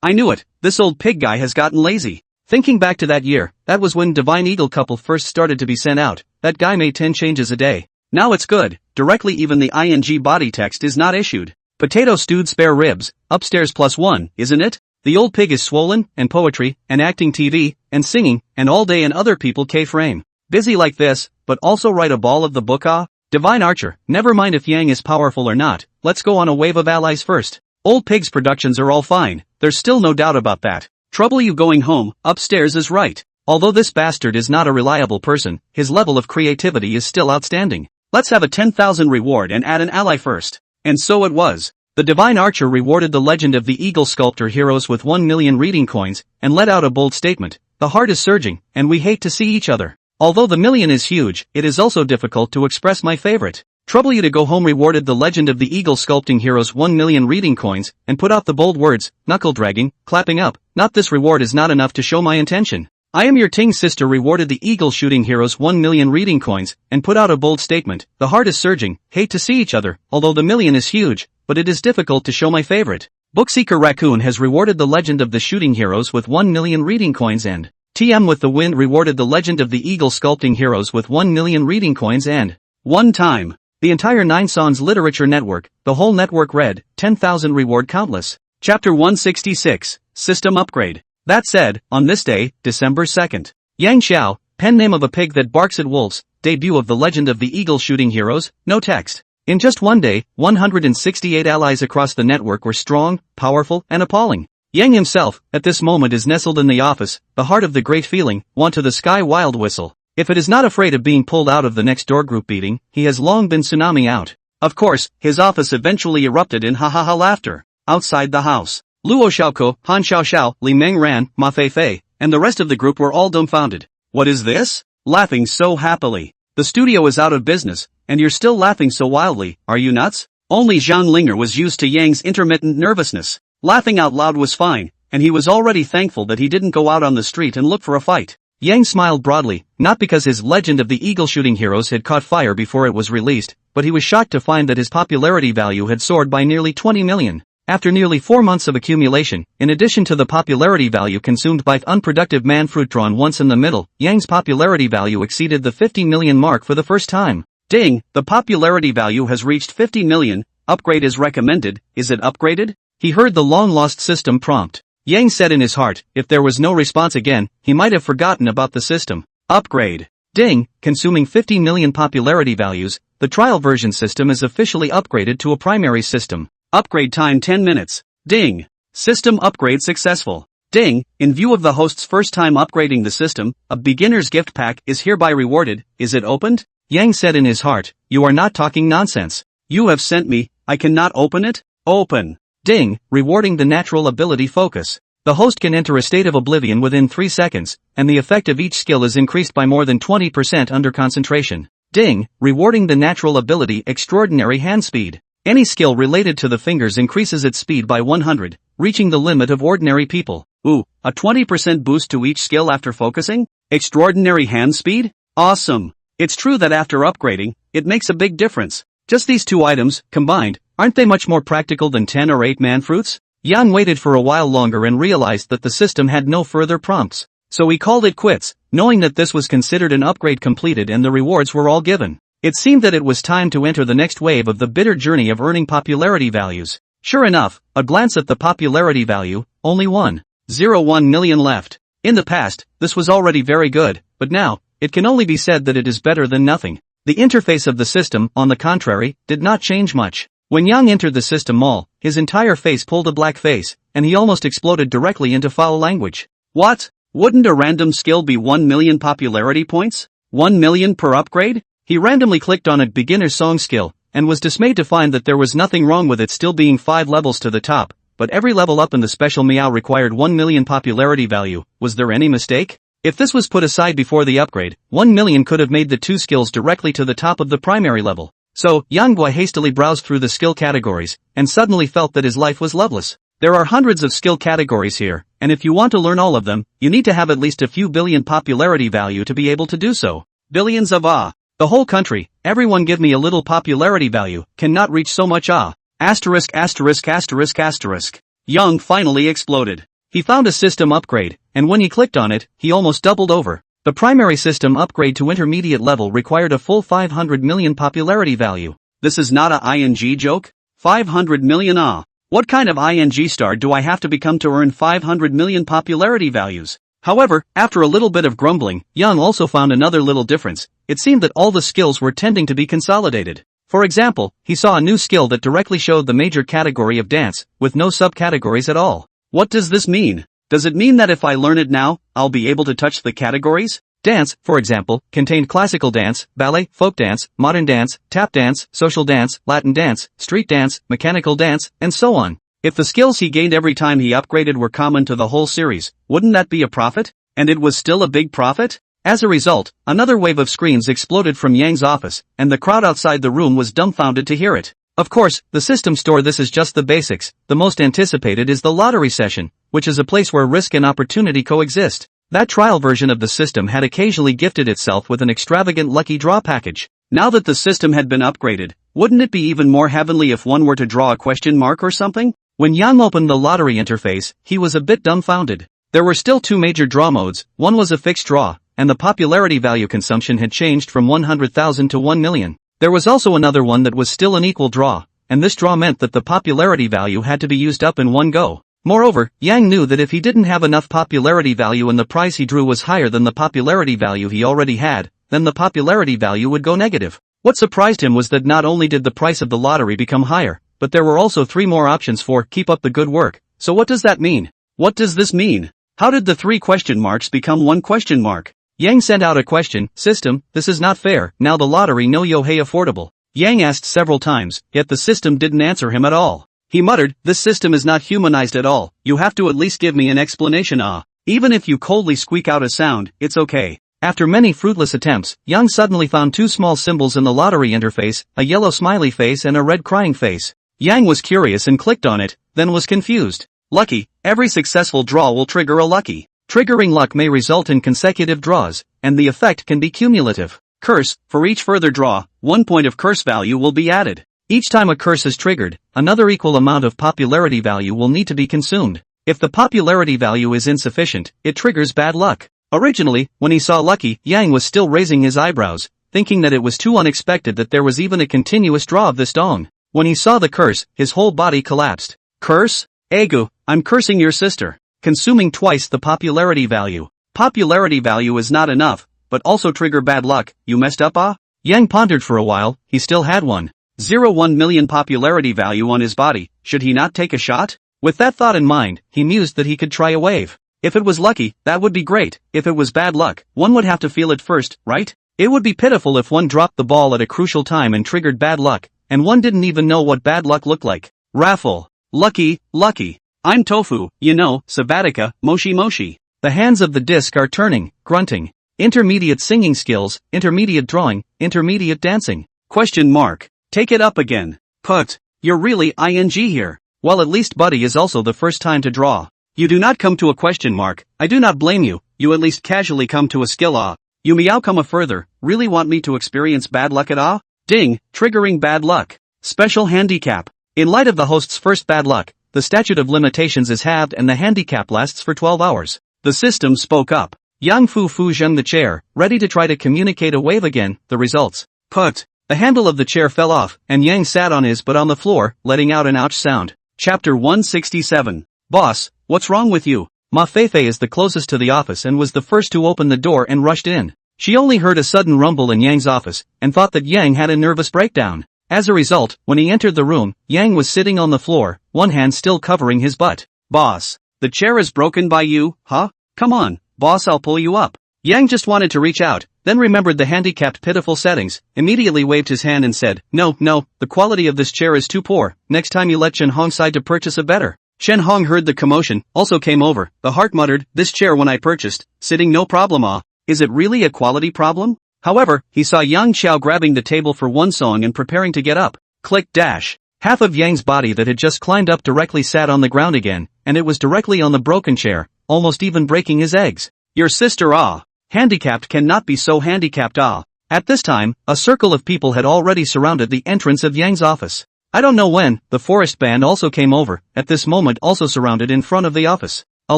I knew it, this old pig guy has gotten lazy. Thinking back to that year, that was when Divine Eagle couple first started to be sent out, that guy made 10 changes a day. Now it's good, directly even the ing body text is not issued. Potato stewed spare ribs, upstairs +1, isn't it? The old pig is swollen, and poetry, and acting TV, and singing, and all day and other people K-frame. Busy like this, but also write a ball of the book Divine Archer, never mind if Yang is powerful or not, let's go on a wave of allies first. Old pig's productions are all fine, there's still no doubt about that. Trouble you going home, upstairs is right. Although this bastard is not a reliable person, his level of creativity is still outstanding. Let's have a 10,000 reward and add an ally first. And so it was. The Divine Archer rewarded the Legend of the Eagle Sculptor heroes with 1 million reading coins, and let out a bold statement. The heart is surging, and we hate to see each other. Although the million is huge, it is also difficult to express my favorite. Trouble you to go home rewarded the Legend of the Eagle Sculpting heroes 1 million reading coins, and put out the bold words, knuckle dragging, clapping up. Not this reward is not enough to show my intention. I am your Ting sister rewarded the Eagle Shooting heroes 1 million reading coins, and put out a bold statement. The heart is surging, hate to see each other, although the million is huge, but it is difficult to show my favorite. Bookseeker Raccoon has rewarded the Legend of the Shooting heroes with 1 million reading coins and TM with the Wind rewarded the Legend of the Eagle Sculpting heroes with 1 million reading coins and one time. The entire 9 Songs Literature Network, the whole network read, 10,000 reward countless. Chapter 166, System Upgrade. That said, on this day, December 2nd, Yang Xiao, pen name of a pig that barks at wolves, debut of the Legend of the Eagle Shooting heroes, no text. In just one day, 168 allies across the network were strong, powerful, and appalling. Yang himself, at this moment is nestled in the office, the heart of the great feeling, want to the sky wild whistle. If it is not afraid of being pulled out of the next door group beating, he has long been tsunami out. Of course, his office eventually erupted in ha laughter. Outside the house, Luo Xiaoko, Han Xiaoxiao, Li Meng Ran, Ma Fei, and the rest of the group were all dumbfounded. What is this? Laughing so happily. The studio is out of business, and you're still laughing so wildly, are you nuts? Only Zhang Linger was used to Yang's intermittent nervousness. Laughing out loud was fine, and he was already thankful that he didn't go out on the street and look for a fight. Yang smiled broadly, not because his Legend of the Eagle Shooting heroes had caught fire before it was released, but he was shocked to find that his popularity value had soared by nearly 20 million. After nearly 4 months of accumulation, in addition to the popularity value consumed by unproductive man fruit drawn once in the middle, Yang's popularity value exceeded the 50 million mark for the first time. Ding, the popularity value has reached 50 million, upgrade is recommended, is it upgraded? He heard the long-lost system prompt. Yang said in his heart, if there was no response again, he might have forgotten about the system. Upgrade. Ding, consuming 50 million popularity values, the trial version system is officially upgraded to a primary system. Upgrade time 10 minutes. Ding. System upgrade successful. Ding, in view of the host's first time upgrading the system, a beginner's gift pack is hereby rewarded. Is it opened? Yang said in his heart, you are not talking nonsense. You have sent me, I cannot open it? Open. Ding, rewarding the natural ability focus. The host can enter a state of oblivion within 3 seconds, and the effect of each skill is increased by more than 20% under concentration. Ding, rewarding the natural ability extraordinary hand speed. Any skill related to the fingers increases its speed by 100, reaching the limit of ordinary people. Ooh, a 20% boost to each skill after focusing? Extraordinary hand speed? Awesome. It's true that after upgrading, it makes a big difference. Just these 2 items, combined, aren't they much more practical than 10 or 8 man fruits? Yang waited for a while longer and realized that the system had no further prompts. So he called it quits, knowing that this was considered an upgrade completed and the rewards were all given. It seemed that it was time to enter the next wave of the bitter journey of earning popularity values. Sure enough, a glance at the popularity value, only 1.01 million left. In the past, this was already very good, but now, it can only be said that it is better than nothing. The interface of the system, on the contrary, did not change much. When Yang entered the system mall, his entire face pulled a black face, and he almost exploded directly into foul language. What? Wouldn't a random skill be 1 million popularity points? 1 million per upgrade? He randomly clicked on a beginner song skill, and was dismayed to find that there was nothing wrong with it still being 5 levels to the top, but every level up in the special meow required 1 million popularity value. Was there any mistake? If this was put aside before the upgrade, 1 million could have made the 2 skills directly to the top of the primary level. So, Yang Guai hastily browsed through the skill categories, and suddenly felt that his life was loveless. There are hundreds of skill categories here, and if you want to learn all of them, you need to have at least a few billion popularity value to be able to do so. billions of ah. The whole country, everyone give me a little popularity value, cannot reach so much ah. Asterisk asterisk asterisk asterisk. Young finally exploded. He found a system upgrade, and when he clicked on it, he almost doubled over. The primary system upgrade to intermediate level required a full 500 million popularity value. This is not a ing joke? 500 million ah. What kind of ing star do I have to become to earn 500 million popularity values? However, after a little bit of grumbling, Young also found another little difference. It seemed that all the skills were tending to be consolidated. For example, he saw a new skill that directly showed the major category of dance, with no subcategories at all. What does this mean? Does it mean that if I learn it now, I'll be able to touch the categories? Dance, for example, contained classical dance, ballet, folk dance, modern dance, tap dance, social dance, Latin dance, street dance, mechanical dance, and so on. If the skills he gained every time he upgraded were common to the whole series, wouldn't that be a profit? And it was still a big profit? As a result, another wave of screams exploded from Yang's office, and the crowd outside the room was dumbfounded to hear it. Of course, the system store this is just the basics. The most anticipated is the lottery session, which is a place where risk and opportunity coexist. That trial version of the system had occasionally gifted itself with an extravagant lucky draw package. Now that the system had been upgraded, wouldn't it be even more heavenly if one were to draw a question mark or something? When Yang opened the lottery interface, he was a bit dumbfounded. There were still two major draw modes. One was a fixed draw, and the popularity value consumption had changed from 100,000 to 1 million. There was also another one that was still an equal draw, and this draw meant that the popularity value had to be used up in one go. Moreover, Yang knew that if he didn't have enough popularity value and the prize he drew was higher than the popularity value he already had, then the popularity value would go negative. What surprised him was that not only did the price of the lottery become higher, but there were also 3 more options for keep up the good work. So what does that mean? What does this mean? How did the 3 question marks become 1 question mark? Yang sent out a question, system, this is not fair, now the lottery no yohei affordable. Yang asked several times, yet the system didn't answer him at all. He muttered, this system is not humanized at all, you have to at least give me an explanation ah. Even if you coldly squeak out a sound, it's okay. After many fruitless attempts, Yang suddenly found 2 small symbols in the lottery interface, a yellow smiley face and a red crying face. Yang was curious and clicked on it, then was confused. Lucky, every successful draw will trigger a lucky. Triggering luck may result in consecutive draws, and the effect can be cumulative. Curse, for each further draw, 1 point of curse value will be added. Each time a curse is triggered, another equal amount of popularity value will need to be consumed. If the popularity value is insufficient, it triggers bad luck. Originally, when he saw Lucky, Yang was still raising his eyebrows, thinking that it was too unexpected that there was even a continuous draw of this dong. When he saw the curse, his whole body collapsed. Curse? Egu, I'm cursing your sister. Consuming twice the popularity value. Popularity value is not enough, but also trigger bad luck, you messed up ah? Yang pondered for a while, he still had 1.01 million popularity value on his body, should he not take a shot? With that thought in mind, he mused that he could try a wave. If it was lucky, that would be great. If it was bad luck, one would have to feel it first, right? It would be pitiful if one dropped the ball at a crucial time and triggered bad luck, and one didn't even know what bad luck looked like. Raffle. Lucky, lucky. I'm Tofu, you know, Sabatica, Moshi Moshi. The hands of the disc are turning, grunting. Intermediate singing skills, intermediate drawing, intermediate dancing. Question mark. Take it up again. Put. You're really ing here. Well, at least Buddy is also the first time to draw. You do not come to a question mark, I do not blame you, you at least casually come to a skill ah. You meow come a further, really want me to experience bad luck at ah? Ding, triggering bad luck. Special handicap. In light of the host's first bad luck, the statute of limitations is halved and the handicap lasts for 12 hours. The system spoke up. Yang Fu zheng the chair, ready to try to communicate a wave again, the results. Put. The handle of the chair fell off, and Yang sat on his butt on the floor, letting out an ouch sound. Chapter 167. Boss, what's wrong with you? Ma Feifei is the closest to the office and was the first to open the door and rushed in. She only heard a sudden rumble in Yang's office, and thought that Yang had a nervous breakdown. As a result, when he entered the room, Yang was sitting on the floor, one hand still covering his butt. Boss, the chair is broken by you, huh? Come on, boss, I'll pull you up. Yang just wanted to reach out, then remembered the handicapped pitiful settings, immediately waved his hand and said, No, the quality of this chair is too poor, next time you let Chen Hong decide to purchase a better. Chen Hong heard the commotion, also came over, the heart muttered, this chair when I purchased, sitting no problem ah. Is it really a quality problem? However, he saw Yang Qiao grabbing the table for one song and preparing to get up. Click dash. Half of Yang's body that had just climbed up directly sat on the ground again, and it was directly on the broken chair, almost even breaking his eggs. Your sister ah. Handicapped cannot be so handicapped ah. At this time, a circle of people had already surrounded the entrance of Yang's office. I don't know when, the forest band also came over, at this moment also surrounded in front of the office. A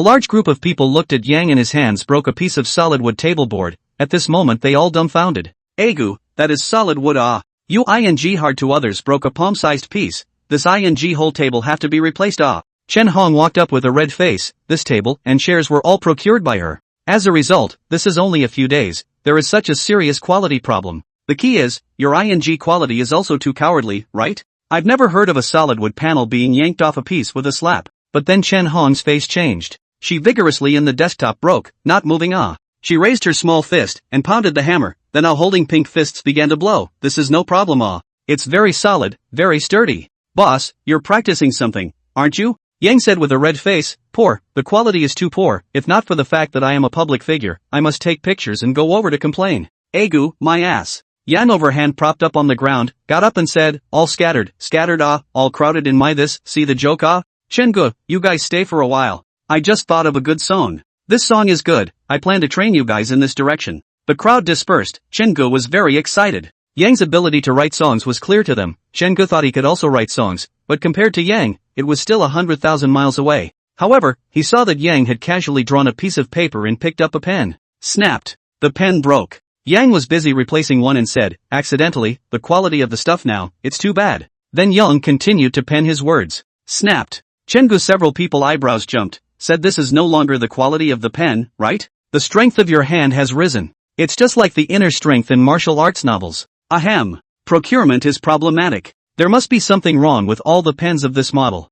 large group of people looked at Yang and his hands broke a piece of solid wood table board. At this moment they all dumbfounded. Agu, that is solid wood ah. You ing hard to others broke a palm-sized piece. This ing whole table have to be replaced ah. Chen Hong walked up with a red face. This table and chairs were all procured by her. As a result, this is only a few days. There is such a serious quality problem. The key is, your ing quality is also too cowardly, right? I've never heard of a solid wood panel being yanked off a piece with a slap. But then Chen Hong's face changed. She vigorously in the desktop broke, not moving ah. She raised her small fist and pounded the hammer, then all holding pink fists began to blow. This is no problem ah. It's very solid, very sturdy. Boss, you're practicing something, aren't you? Yang said with a red face. Poor, the quality is too poor. If not for the fact that I am a public figure, I must take pictures and go over to complain. Agu, my ass. Yang overhand propped up on the ground, got up and said, all scattered ah, all crowded in my this, see the joke ah? Chenggu, you guys stay for a while. I just thought of a good song. This song is good, I plan to train you guys in this direction. The crowd dispersed. Chenggu was very excited. Yang's ability to write songs was clear to them. Chenggu thought he could also write songs, but compared to Yang, it was still 100,000 miles away. However, he saw that Yang had casually drawn a piece of paper and picked up a pen. Snapped. The pen broke. Yang was busy replacing one and said, accidentally, the quality of the stuff now, it's too bad. Then Yang continued to pen his words. Snapped. Chenggu several people eyebrows jumped, said this is no longer the quality of the pen, right? The strength of your hand has risen. It's just like the inner strength in martial arts novels. Ahem. Procurement is problematic. There must be something wrong with all the pens of this model.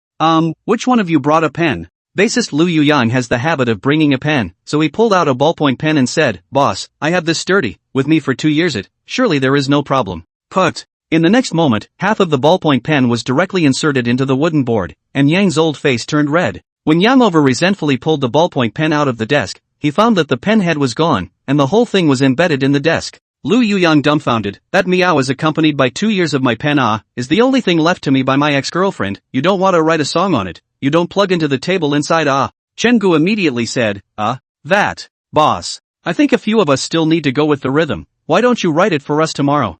Which one of you brought a pen? Bassist Lu Yuyang has the habit of bringing a pen, so he pulled out a ballpoint pen and said, boss, I have this sturdy, with me for 2 years surely there is no problem. Put. In the next moment, half of the ballpoint pen was directly inserted into the wooden board, and Yang's old face turned red. When Yang over resentfully pulled the ballpoint pen out of the desk, he found that the pen head was gone, and the whole thing was embedded in the desk. Lu Yuyang dumbfounded. That meow is accompanied by 2 years of my pen is the only thing left to me by my ex-girlfriend. You don't want to write a song on it. You don't plug into the table inside Chenggu immediately said, that. Boss. I think a few of us still need to go with the rhythm. Why don't you write it for us tomorrow?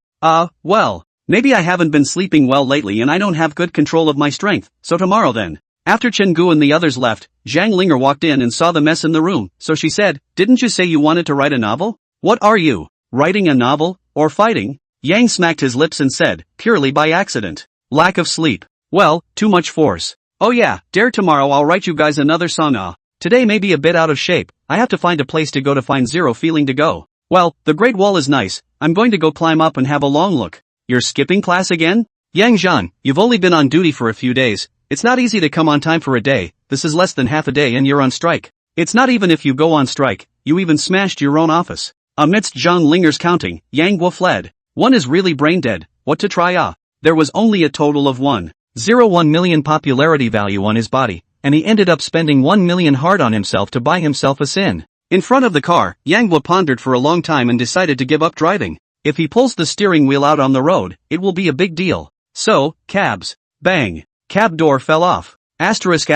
Well. Maybe I haven't been sleeping well lately and I don't have good control of my strength, so tomorrow then. After Chenggu and the others left, Zhang Linger walked in and saw the mess in the room, so she said, didn't you say you wanted to write a novel? What are you? Writing a novel, or fighting? Yang smacked his lips and said, purely by accident. Lack of sleep. Well, too much force. Oh yeah, dare tomorrow I'll write you guys another song Today may be a bit out of shape, I have to find a place to go to find zero feeling to go. Well, the Great Wall is nice, I'm going to go climb up and have a long look. You're skipping class again? Yang Zhan, you've only been on duty for a few days. It's not easy to come on time for a day. This is less than half a day and you're on strike. It's not even if you go on strike, you even smashed your own office. Amidst Zhang Linger's counting, Yang Guo fled. One is really brain dead. What to try There was only a total of 1.01 million popularity value on his body, and he ended up spending 1 million hard on himself to buy himself a sin. In front of the car, Yang Guo pondered for a long time and decided to give up driving. If he pulls the steering wheel out on the road, it will be a big deal. So, cabs. Bang. Cab door fell off. Asterisk.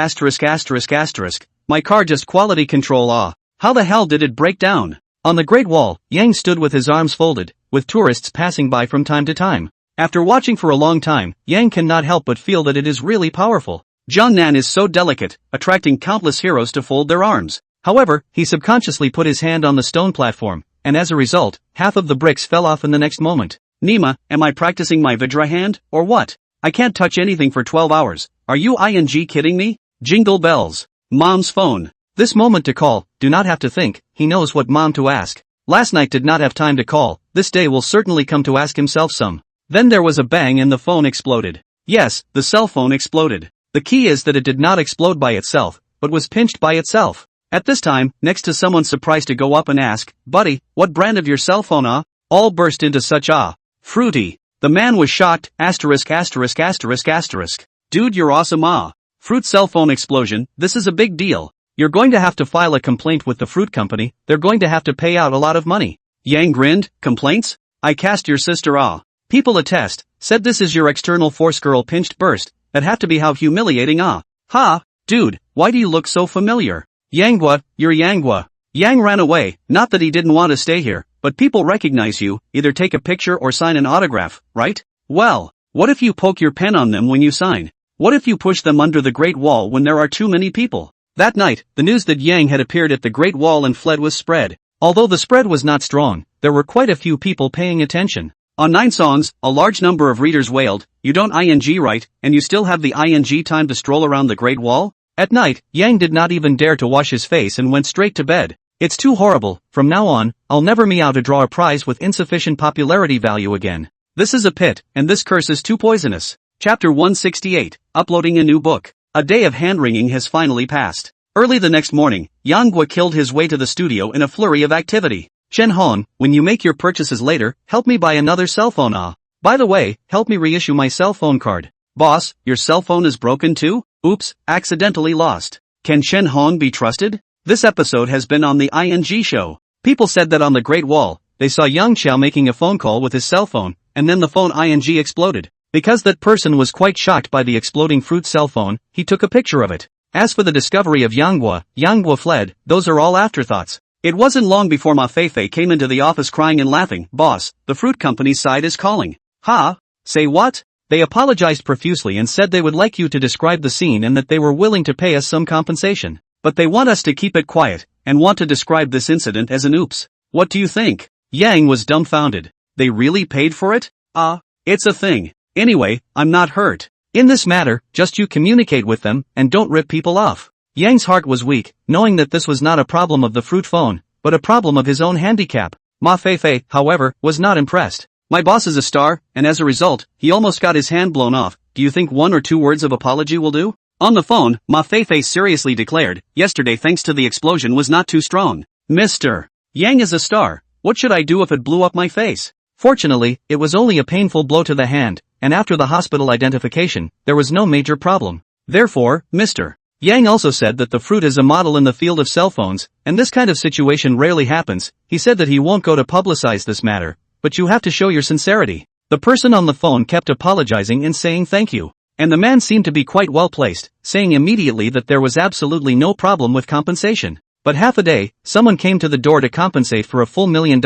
My car just quality control How the hell did it break down? On the Great Wall, Yang stood with his arms folded, with tourists passing by from time to time. After watching for a long time, Yang cannot help but feel that it is really powerful. Jiangnan is so delicate, attracting countless heroes to fold their arms. However, he subconsciously put his hand on the stone platform, and as a result, half of the bricks fell off in the next moment. Nima, am I practicing my Vajra hand, or what? I can't touch anything for 12 hours. Are you kidding me? Jingle bells. Mom's phone. This moment to call, do not have to think, he knows what mom to ask. Last night did not have time to call, this day will certainly come to ask himself some. Then there was a bang and the phone exploded. Yes, the cell phone exploded. The key is that it did not explode by itself, but was pinched by itself. At this time, next to someone surprised to go up and ask, buddy, what brand of your cell phone all burst into such fruity. The man was shocked, asterisk. Dude, you're awesome Fruit cell phone explosion, this is a big deal. You're going to have to file a complaint with the fruit company, they're going to have to pay out a lot of money. Yang grinned, complaints? I cast your sister People attest, said this is your external force girl pinched burst, that have to be how humiliating Ha, dude, why do you look so familiar? Yanghua, you're Yanghua. Yang ran away, not that he didn't want to stay here, but people recognize you, either take a picture or sign an autograph, right? Well, what if you poke your pen on them when you sign? What if you push them under the Great Wall when there are too many people? That night, the news that Yang had appeared at the Great Wall and fled was spread. Although the spread was not strong, there were quite a few people paying attention. On 9 songs, a large number of readers wailed, "You don't ing right, and you still have the ing time to stroll around the Great Wall?" At night, Yang did not even dare to wash his face and went straight to bed. "It's too horrible, from now on, I'll never meow to draw a prize with insufficient popularity value again. This is a pit, and this curse is too poisonous." Chapter 168, Uploading a New Book. A day of hand-wringing has finally passed. Early the next morning, Yang Guo killed his way to the studio in a flurry of activity. "Shen Hong, when you make your purchases later, help me buy another cell phone. By the way, help me reissue my cell phone card." "Boss, your cell phone is broken too? Oops, accidentally lost." Can Shen Hong be trusted? This episode has been on the ing show. People said that on the Great Wall, they saw Yang Xiao making a phone call with his cell phone, and then the phone ing exploded. Because that person was quite shocked by the exploding fruit cell phone, he took a picture of it. As for the discovery of Yang Guo fled, those are all afterthoughts. It wasn't long before Ma Feifei came into the office crying and laughing. "Boss, the fruit company's side is calling." "Ha? Say what?" "They apologized profusely and said they would like you to describe the scene and that they were willing to pay us some compensation. But they want us to keep it quiet, and want to describe this incident as an oops. What do you think?" Yang was dumbfounded. "They really paid for it?" It's a thing. Anyway, I'm not hurt. In this matter, just you communicate with them, and don't rip people off." Yang's heart was weak, knowing that this was not a problem of the fruit phone, but a problem of his own handicap. Ma Feifei, however, was not impressed. "My boss is a star, and as a result, he almost got his hand blown off. Do you think 1 or 2 words of apology will do?" On the phone, Ma Feifei seriously declared, "Yesterday thanks to the explosion was not too strong. Mr. Yang is a star. What should I do if it blew up my face?" Fortunately, it was only a painful blow to the hand, and after the hospital identification, there was no major problem. Therefore, Mr. Yang also said that the fruit is a model in the field of cell phones, and this kind of situation rarely happens. He said that he won't go to publicize this matter, but you have to show your sincerity. The person on the phone kept apologizing and saying thank you. And the man seemed to be quite well placed, saying immediately that there was absolutely no problem with compensation. But half a day, someone came to the door to compensate for a full $1 million.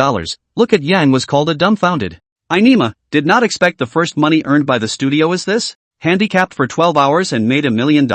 Look at Yang was called a dumbfounded. "Inema, did not expect the first money earned by the studio is this? Handicapped for 12 hours and made $1 million?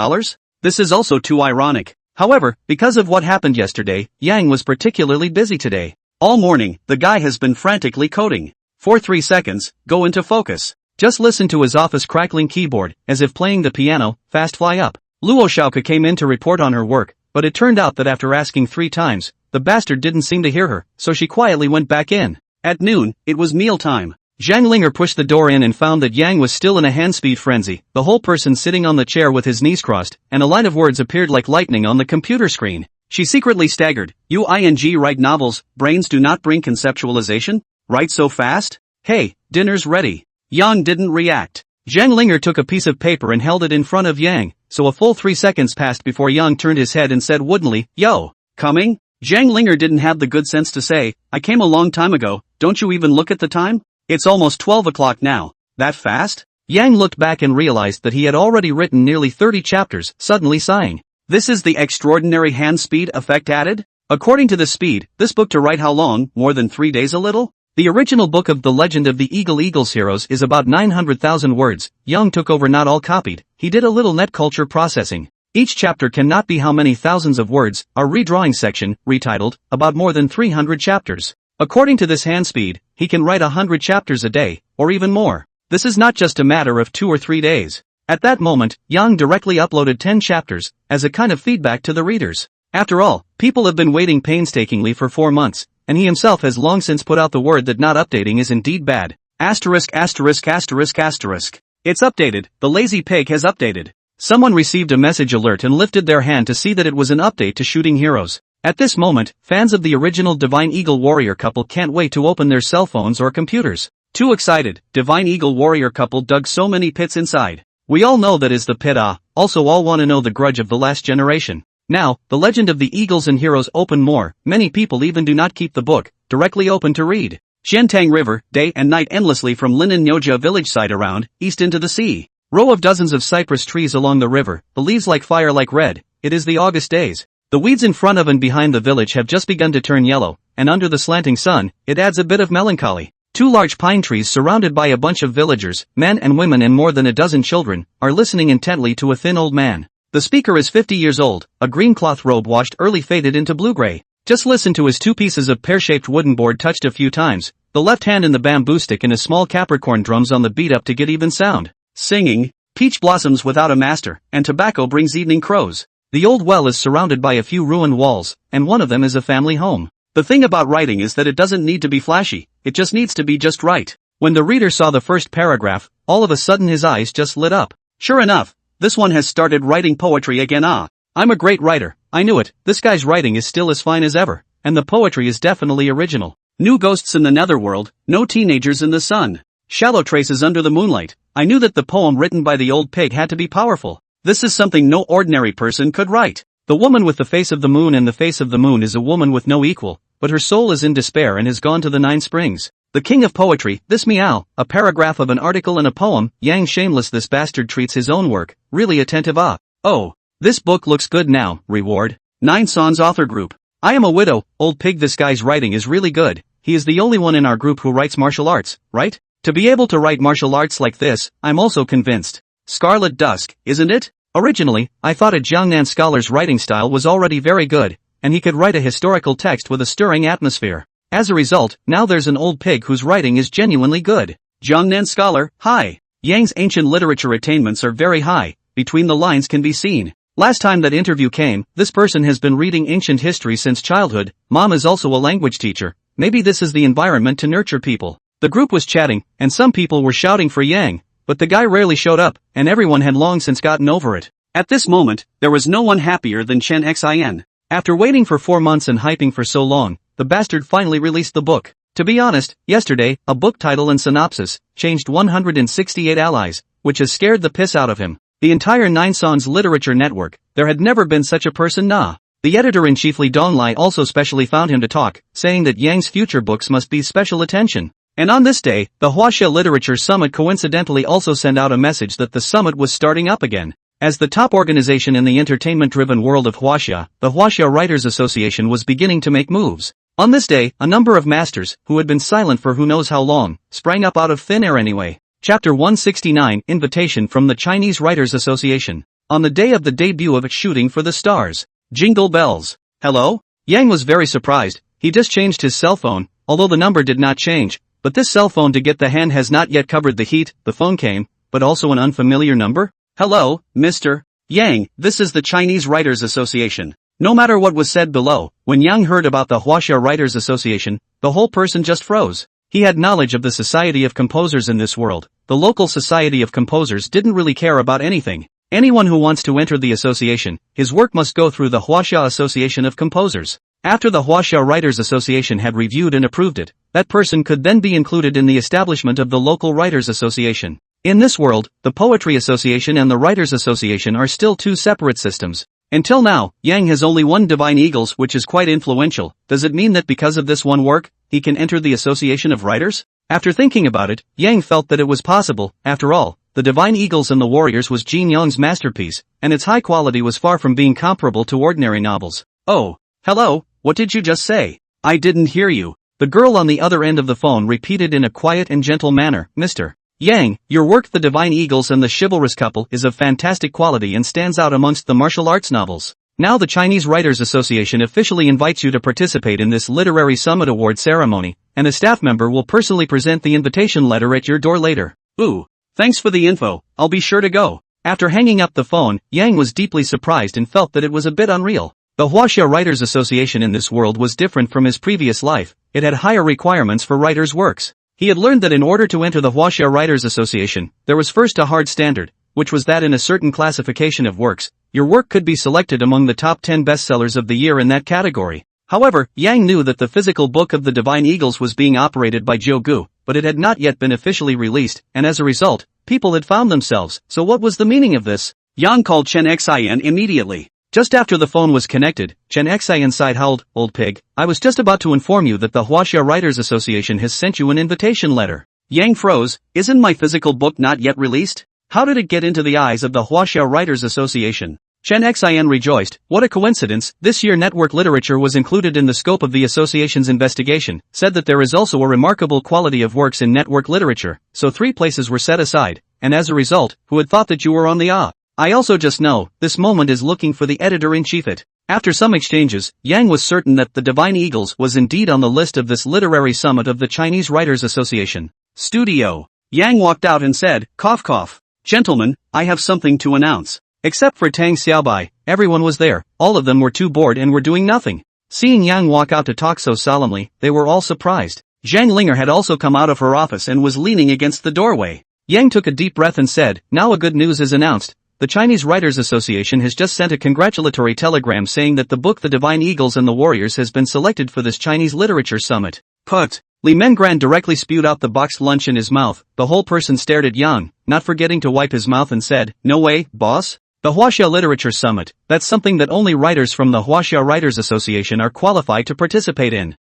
This is also too ironic." However, because of what happened yesterday, Yang was particularly busy today. All morning, the guy has been frantically coding. For 3 seconds, go into focus. Just listen to his office crackling keyboard, as if playing the piano. Fast fly up. Luo Xiaoke came in to report on her work, but it turned out that after asking 3 times, the bastard didn't seem to hear her, so she quietly went back in. At noon, it was meal time. Zhang Linger pushed the door in and found that Yang was still in a hand-speed frenzy, the whole person sitting on the chair with his knees crossed, and a line of words appeared like lightning on the computer screen. She secretly staggered. "You ing write novels, brains do not bring conceptualization? Write so fast? Hey, dinner's ready." Yang didn't react. Zhang Linger took a piece of paper and held it in front of Yang, so a full 3 seconds passed before Yang turned his head and said woodenly, "Yo, coming?" Zhang Linger didn't have the good sense to say, "I came a long time ago, don't you even look at the time? It's almost 12 o'clock now. That fast?" Yang looked back and realized that he had already written nearly 30 chapters, suddenly sighing. "This is the extraordinary hand speed effect added? According to the speed, this book to write how long, more than 3 days a little?" The original book of The Legend of the Eagle's Heroes is about 900,000 words. Yang took over not all copied, he did a little net culture processing. Each chapter cannot be how many thousands of words. Our redrawing section, retitled, about more than 300 chapters. According to this hand speed, he can write 100 chapters a day, or even more. This is not just a matter of 2 or 3 days. At that moment, Yang directly uploaded 10 chapters, as a kind of feedback to the readers. After all, people have been waiting painstakingly for 4 months, and he himself has long since put out the word that not updating is indeed bad. Asterisk asterisk asterisk asterisk. It's updated, the lazy pig has updated. Someone received a message alert and lifted their hand to see that it was an update to Shooting Heroes. At this moment, fans of the original Divine Eagle Warrior couple can't wait to open their cell phones or computers. Too excited, Divine Eagle Warrior couple dug so many pits inside. We all know that is the pit. Also all want to know the grudge of the last generation. Now, the Legend of the Eagles and Heroes open more. Many people even do not keep the book directly open to read. Xiantang River, day and night endlessly from Linan Nyoja village side around, east into the sea. Row of dozens of cypress trees along the river, the leaves like fire like red. It is the August days. The weeds in front of and behind the village have just begun to turn yellow, and under the slanting sun, it adds a bit of melancholy. Two large pine trees surrounded by a bunch of villagers, men and women and more than a dozen children, are listening intently to a thin old man. The speaker is 50 years old, a green cloth robe washed early faded into blue-gray. Just listen to his two pieces of pear-shaped wooden board touched a few times, the left hand in the bamboo stick and his small Capricorn drums on the beat up to get even sound. Singing, peach blossoms without a master, and tobacco brings evening crows. The old well is surrounded by a few ruined walls, and one of them is a family home. The thing about writing is that it doesn't need to be flashy, it just needs to be just right. When the reader saw the first paragraph, all of a sudden his eyes just lit up. Sure enough, this one has started writing poetry again. I'm a great writer, I knew it, this guy's writing is still as fine as ever, and the poetry is definitely original. New ghosts in the netherworld, no teenagers in the sun. Shallow traces under the moonlight. I knew that the poem written by the old pig had to be powerful. This is something no ordinary person could write. The woman with the face of the moon and the face of the moon is a woman with no equal, but her soul is in despair and has gone to the 9 springs. The king of poetry, this meow, a paragraph of an article and a poem, Yang shameless this bastard treats his own work, really attentive Oh, this book looks good now, reward. 9 Sans author group. I am a widow, old pig this guy's writing is really good, he is the only one in our group who writes martial arts, right? To be able to write martial arts like this, I'm also convinced. Scarlet Dusk, isn't it? Originally, I thought a Jiangnan scholar's writing style was already very good, and he could write a historical text with a stirring atmosphere. As a result, now there's an old pig whose writing is genuinely good. Jiangnan scholar, hi. Yang's ancient literature attainments are very high, between the lines can be seen. Last time that interview came, this person has been reading ancient history since childhood, mom is also a language teacher, maybe this is the environment to nurture people. The group was chatting, and some people were shouting for Yang, but the guy rarely showed up, and everyone had long since gotten over it. At this moment, there was no one happier than Chen Xin. After waiting for 4 months and hyping for so long, the bastard finally released the book. To be honest, yesterday, a book title and synopsis changed 168 allies, which has scared the piss out of him. The entire 9 Sans literature network, there had never been such a person. The editor-in-chief Li Donglai also specially found him to talk, saying that Yang's future books must be special attention. And on this day, the Huaxia Literature Summit coincidentally also sent out a message that the summit was starting up again. As the top organization in the entertainment-driven world of Huaxia, the Huaxia Writers Association was beginning to make moves. On this day, a number of masters, who had been silent for who knows how long, sprang up out of thin air anyway. Chapter 169, Invitation from the Chinese Writers Association. On the day of the debut of Shooting for the Stars. Jingle bells. Hello? Yang was very surprised. He just changed his cell phone, although the number did not change, but this cell phone to get the hand has not yet covered the heat. The phone came, but also an unfamiliar number? Hello, Mr. Yang, this is the Chinese Writers Association. No matter what was said below, when Yang heard about the Huaxia Writers Association, the whole person just froze. He had knowledge of the Society of Composers in this world. The local Society of Composers didn't really care about anything. Anyone who wants to enter the association, his work must go through the Huaxia Association of Composers. After the Huaxia Writers Association had reviewed and approved it, that person could then be included in the establishment of the local Writers Association. In this world, the Poetry Association and the Writers Association are still 2 separate systems. Until now, Yang has only 1 Divine Eagles, which is quite influential. Does it mean that because of this one work, he can enter the Association of Writers? After thinking about it, Yang felt that it was possible. After all, the Divine Eagles and the Warriors was Jin Yong's masterpiece, and its high quality was far from being comparable to ordinary novels. Oh, hello, what did you just say? I didn't hear you. The girl on the other end of the phone repeated in a quiet and gentle manner, Mr. Yang, your work The Divine Eagles and the Chivalrous Couple is of fantastic quality and stands out amongst the martial arts novels. Now the Chinese Writers Association officially invites you to participate in this Literary Summit Award ceremony, and a staff member will personally present the invitation letter at your door later. Ooh, thanks for the info, I'll be sure to go. After hanging up the phone, Yang was deeply surprised and felt that it was a bit unreal. The Huaxia Writers Association in this world was different from his previous life. It had higher requirements for writers' works. He had learned that in order to enter the Huaxia Writers Association, there was first a hard standard, which was that in a certain classification of works, your work could be selected among the top 10 bestsellers of the year in that category. However, Yang knew that the physical book of the Divine Eagles was being operated by Zhou Gu, but it had not yet been officially released, and as a result, people had found themselves. So what was the meaning of this? Yang called Chen Xin immediately. Just after the phone was connected, Chen Xin sighed, old pig, I was just about to inform you that the Huaxia Writers Association has sent you an invitation letter. Yang froze, isn't my physical book not yet released? How did it get into the eyes of the Huaxia Writers Association? Chen Xin rejoiced. What a coincidence, this year network literature was included in the scope of the association's investigation, said that there is also a remarkable quality of works in network literature, so 3 places were set aside, and as a result, who had thought that you were on the I also just know, this moment is looking for the editor-in-chief it. After some exchanges, Yang was certain that the Divine Eagles was indeed on the list of this literary summit of the Chinese Writers Association. Studio. Yang walked out and said, cough cough. Gentlemen, I have something to announce. Except for Tang Xiaobai, everyone was there, all of them were too bored and were doing nothing. Seeing Yang walk out to talk so solemnly, they were all surprised. Zhang Linger had also come out of her office and was leaning against the doorway. Yang took a deep breath and said, now a good news is announced. The Chinese Writers Association has just sent a congratulatory telegram saying that the book The Divine Eagles and the Warriors has been selected for this Chinese Literature Summit. Put. Li Mengran directly spewed out the boxed lunch in his mouth. The whole person stared at Yang, not forgetting to wipe his mouth, and said, no way, boss? The Huaxia Literature Summit, that's something that only writers from the Huaxia Writers Association are qualified to participate in.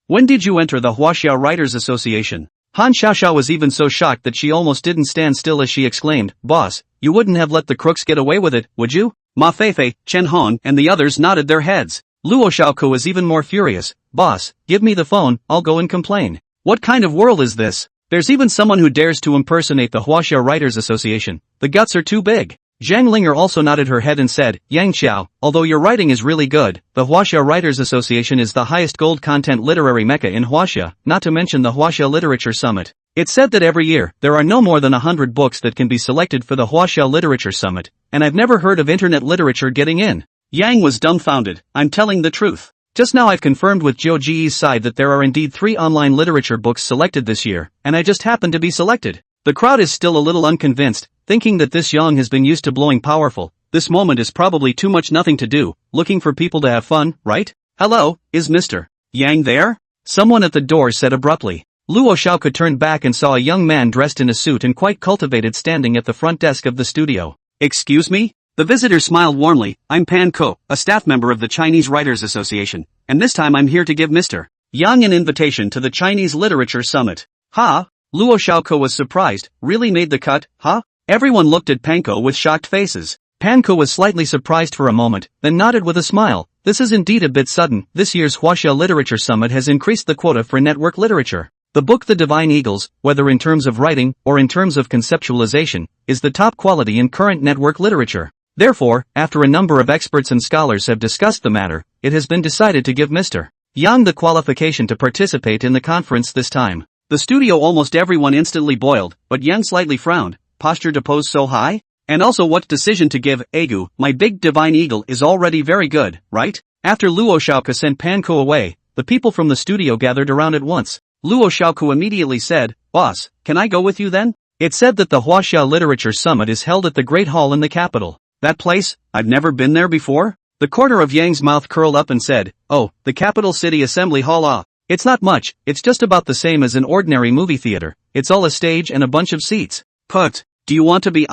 When did you enter the Huaxia Writers Association? Han Xiaoxiao was even so shocked that she almost didn't stand still as she exclaimed, boss, you wouldn't have let the crooks get away with it, would you? Ma Feifei, Chen Hong, and the others nodded their heads. Luo Xiaoku was even more furious. Boss, give me the phone, I'll go and complain. What kind of world is this? There's even someone who dares to impersonate the Huaxia Writers Association. The guts are too big. Zhang Linger also nodded her head and said, Yang Xiao, although your writing is really good, the Huaxia Writers Association is the highest gold content literary mecca in Huaxia, not to mention the Huaxia Literature Summit. It's said that every year, there are no more than 100 books that can be selected for the Huaxia Literature Summit, and I've never heard of internet literature getting in. Yang was dumbfounded. I'm telling the truth. Just now I've confirmed with Zhou Ji's side that there are indeed 3 online literature books selected this year, and I just happened to be selected. The crowd is still a little unconvinced, thinking that this Yang has been used to blowing powerful. This moment is probably too much nothing to do, looking for people to have fun, right? Hello, is Mr. Yang there? Someone at the door said abruptly. Luo Xiaoku turned back and saw a young man dressed in a suit and quite cultivated standing at the front desk of the studio. Excuse me? The visitor smiled warmly. I'm Pan Ko, a staff member of the Chinese Writers Association, and this time I'm here to give Mr. Yang an invitation to the Chinese Literature Summit. Huh? Luo Xiaoku was surprised. Really made the cut, huh? Everyone looked at Panko with shocked faces. Panko was slightly surprised for a moment, then nodded with a smile. This is indeed a bit sudden. This year's Huaxia Literature Summit has increased the quota for network literature. The book The Divine Eagles, whether in terms of writing or in terms of conceptualization, is the top quality in current network literature. Therefore, after a number of experts and scholars have discussed the matter, it has been decided to give Mr. Yang the qualification to participate in the conference this time. The studio almost everyone instantly boiled, but Yang slightly frowned. Posture to pose so high? And also what decision to give? Agu, my big divine eagle is already very good, right? After Luo Xiaoku sent Panko away, the people from the studio gathered around at once. Luo Xiaoku immediately said, boss, can I go with you then? It's said that the Huaxia Literature Summit is held at the Great Hall in the capital. That place? I've never been there before? The corner of Yang's mouth curled up and said, oh, the capital city assembly hall. It's not much, it's just about the same as an ordinary movie theater. It's all a stage and a bunch of seats. Put, do you want to be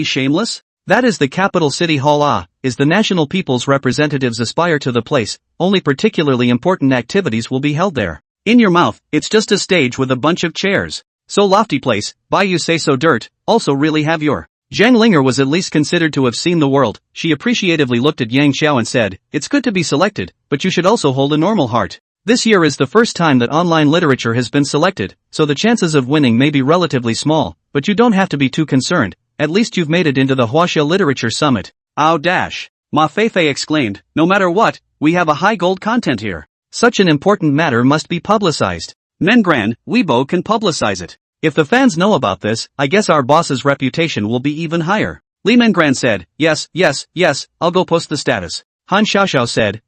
shameless? That is the capital city hall. Is the national people's representatives aspire to the place, only particularly important activities will be held there. In your mouth, it's just a stage with a bunch of chairs. So lofty place, by you say so dirt, also really have your. Zhang Linger was at least considered to have seen the world. She appreciatively looked at Yang Xiao and said, it's good to be selected, but you should also hold a normal heart. This year is the first time that online literature has been selected, so the chances of winning may be relatively small, but you don't have to be too concerned. At least you've made it into the Huaxia Literature Summit. Ow dash. Ma Feifei exclaimed, no matter what, we have a high gold content here. Such an important matter must be publicized. Mengran, Weibo can publicize it. If the fans know about this, I guess our boss's reputation will be even higher. Li Mengran said, yes, I'll go post the status. Han Xiaoxiao said,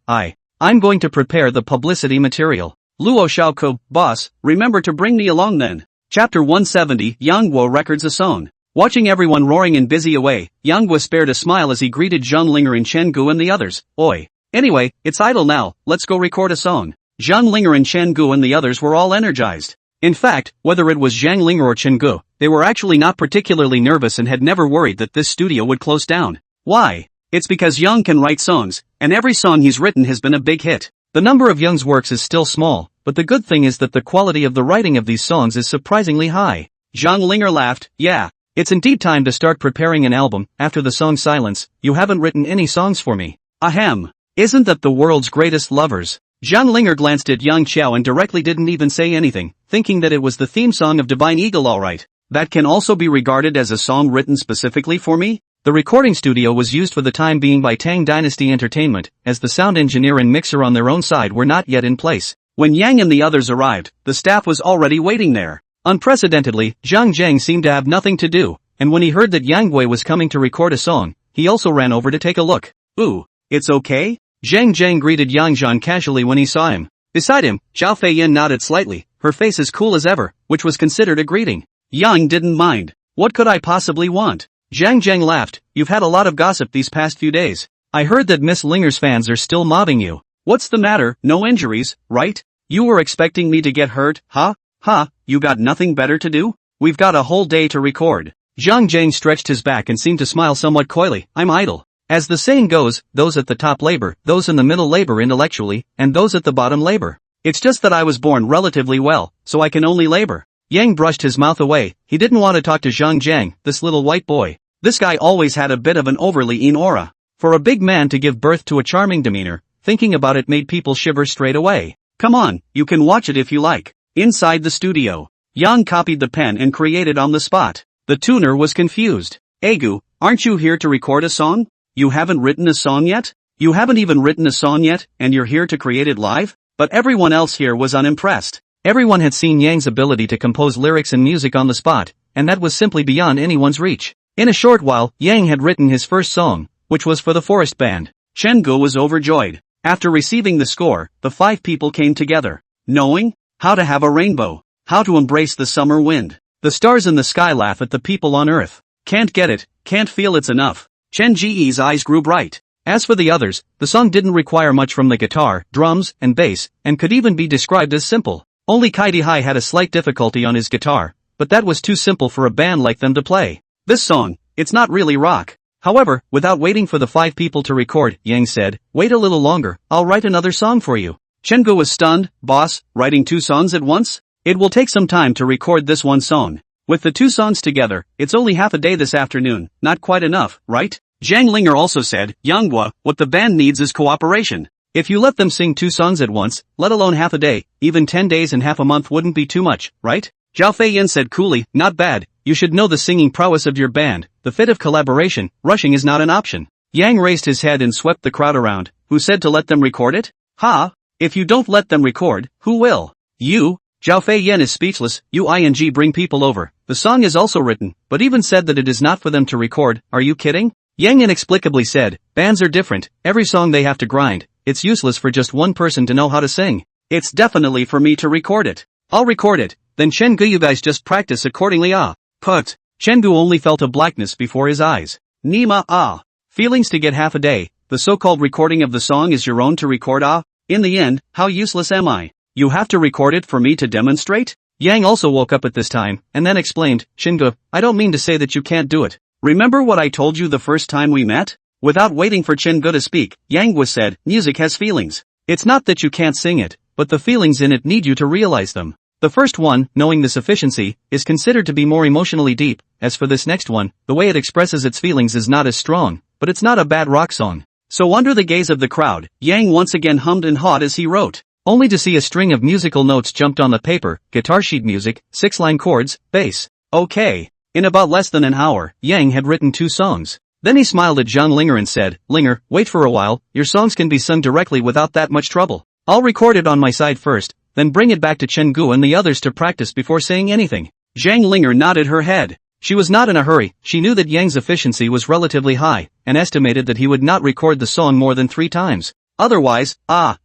I'm going to prepare the publicity material. Luo Xiaoku, boss, remember to bring me along then. Chapter 170, Yang Guo records a song. Watching everyone roaring and busy away, Yang Guo spared a smile as he greeted Zhang Linger and Chen Gu and the others. Oi. Anyway, it's idle now, let's go record a song. Zhang Linger and Chen Gu and the others were all energized. In fact, whether it was Zhang Linger or Chen Gu, they were actually not particularly nervous and had never worried that this studio would close down. Why? It's because Yang can write songs, and every song he's written has been a big hit. The number of Yang's works is still small, but the good thing is that the quality of the writing of these songs is surprisingly high. Zhang Linger laughed, yeah. It's indeed time to start preparing an album. After the song Silence, you haven't written any songs for me. Ahem. Isn't that the world's greatest lovers? Zhang Linger glanced at Yang Qiao and directly didn't even say anything, thinking that it was the theme song of Divine Eagle alright. That can also be regarded as a song written specifically for me? The recording studio was used for the time being by Tang Dynasty Entertainment, as the sound engineer and mixer on their own side were not yet in place. When Yang and the others arrived, the staff was already waiting there. Unprecedentedly, Zhang Zhang seemed to have nothing to do, and when he heard that Yang Gui was coming to record a song, he also ran over to take a look. Ooh, it's okay? Zhang Zhang greeted Yang Zhan casually when he saw him. Beside him, Zhao Feiyin nodded slightly, her face as cool as ever, which was considered a greeting. Yang didn't mind. What could I possibly want? Zhang Zhang laughed. You've had a lot of gossip these past few days. I heard that Miss Linger's fans are still mobbing you. What's the matter? No injuries, right? You were expecting me to get hurt, huh? Huh, you got nothing better to do? We've got a whole day to record. Zhang Zhang stretched his back and seemed to smile somewhat coyly. I'm idle. As the saying goes, those at the top labor, those in the middle labor intellectually, and those at the bottom labor. It's just that I was born relatively well, so I can only labor. Yang brushed his mouth away. He didn't want to talk to Zhang Zhang, this little white boy. This guy always had a bit of an overly in aura. For a big man to give birth to a charming demeanor, thinking about it made people shiver straight away. Come on, you can watch it if you like. Inside the studio, Yang copied the pen and created on the spot. The tuner was confused. Egu, aren't you here to record a song? You haven't written a song yet? You haven't even written a song yet, and you're here to create it live? But everyone else here was unimpressed. Everyone had seen Yang's ability to compose lyrics and music on the spot, and that was simply beyond anyone's reach. In a short while, Yang had written his first song, which was for the forest band. Chen Gu was overjoyed. After receiving the score, the 5 people came together. Knowing how to have a rainbow, how to embrace the summer wind. The stars in the sky laugh at the people on earth. Can't get it, can't feel it's enough. Chen Ji's eyes grew bright. As for the others, the song didn't require much from the guitar, drums, and bass, and could even be described as simple. Only Kai Dihai had a slight difficulty on his guitar, but that was too simple for a band like them to play. This song, it's not really rock. However, without waiting for the 5 people to record, Yang said, wait a little longer, I'll write another song for you. Chen Gu was stunned. Boss, writing 2 songs at once? It will take some time to record this one song. With the 2 songs together, it's only half a day this afternoon, not quite enough, right? Zhang Linger also said, Yanghua, what the band needs is cooperation. If you let them sing 2 songs at once, let alone half a day, even 10 days and half a month wouldn't be too much, right? Zhao Feiyin said coolly, not bad, you should know the singing prowess of your band, the fit of collaboration, rushing is not an option. Yang raised his head and swept the crowd around. Who said to let them record it? Ha! If you don't let them record, who will? You? Zhao Feiyin is speechless. You bring people over. The song is also written, but even said that it is not for them to record. Are you kidding? Yang inexplicably said, bands are different, every song they have to grind, it's useless for just one person to know how to sing. It's definitely for me to record it. I'll record it, then Chen Gu you guys just practice accordingly Put. Chen Gu only felt a blackness before his eyes. Nima Feelings to get half a day, the so-called recording of the song is your own to record In the end, how useless am I? You have to record it for me to demonstrate? Yang also woke up at this time, and then explained, Shingu, I don't mean to say that you can't do it. Remember what I told you the first time we met? Without waiting for Chen Gu to speak, Yang was said, music has feelings. It's not that you can't sing it, but the feelings in it need you to realize them. The first one, knowing the sufficiency, is considered to be more emotionally deep. As for this next one, the way it expresses its feelings is not as strong, but it's not a bad rock song. So under the gaze of the crowd, Yang once again hummed and hawed as he wrote, only to see a string of musical notes jumped on the paper, guitar sheet music, 6-line chords, bass. Okay. In about less than an hour, Yang had written 2 songs. Then he smiled at Zhang Linger and said, Linger, wait for a while, your songs can be sung directly without that much trouble. I'll record it on my side first, then bring it back to Chen Gu and the others to practice before saying anything. Zhang Linger nodded her head. She was not in a hurry, she knew that Yang's efficiency was relatively high, and estimated that he would not record the song more than 3 times. Otherwise,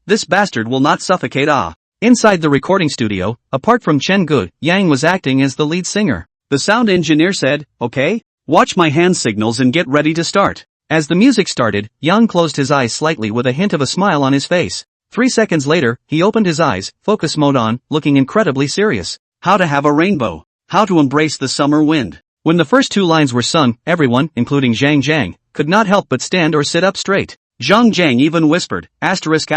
this bastard will not suffocate Inside the recording studio, apart from Chen Gu, Yang was acting as the lead singer. The sound engineer said, okay, watch my hand signals and get ready to start. As the music started, Yang closed his eyes slightly with a hint of a smile on his face. 3 seconds later, he opened his eyes, focus mode on, looking incredibly serious. How to have a rainbow. How to embrace the summer wind. When the first 2 lines were sung, everyone, including Zhang Zhang, could not help but stand or sit up straight. Zhang Zhang even whispered, asterisk.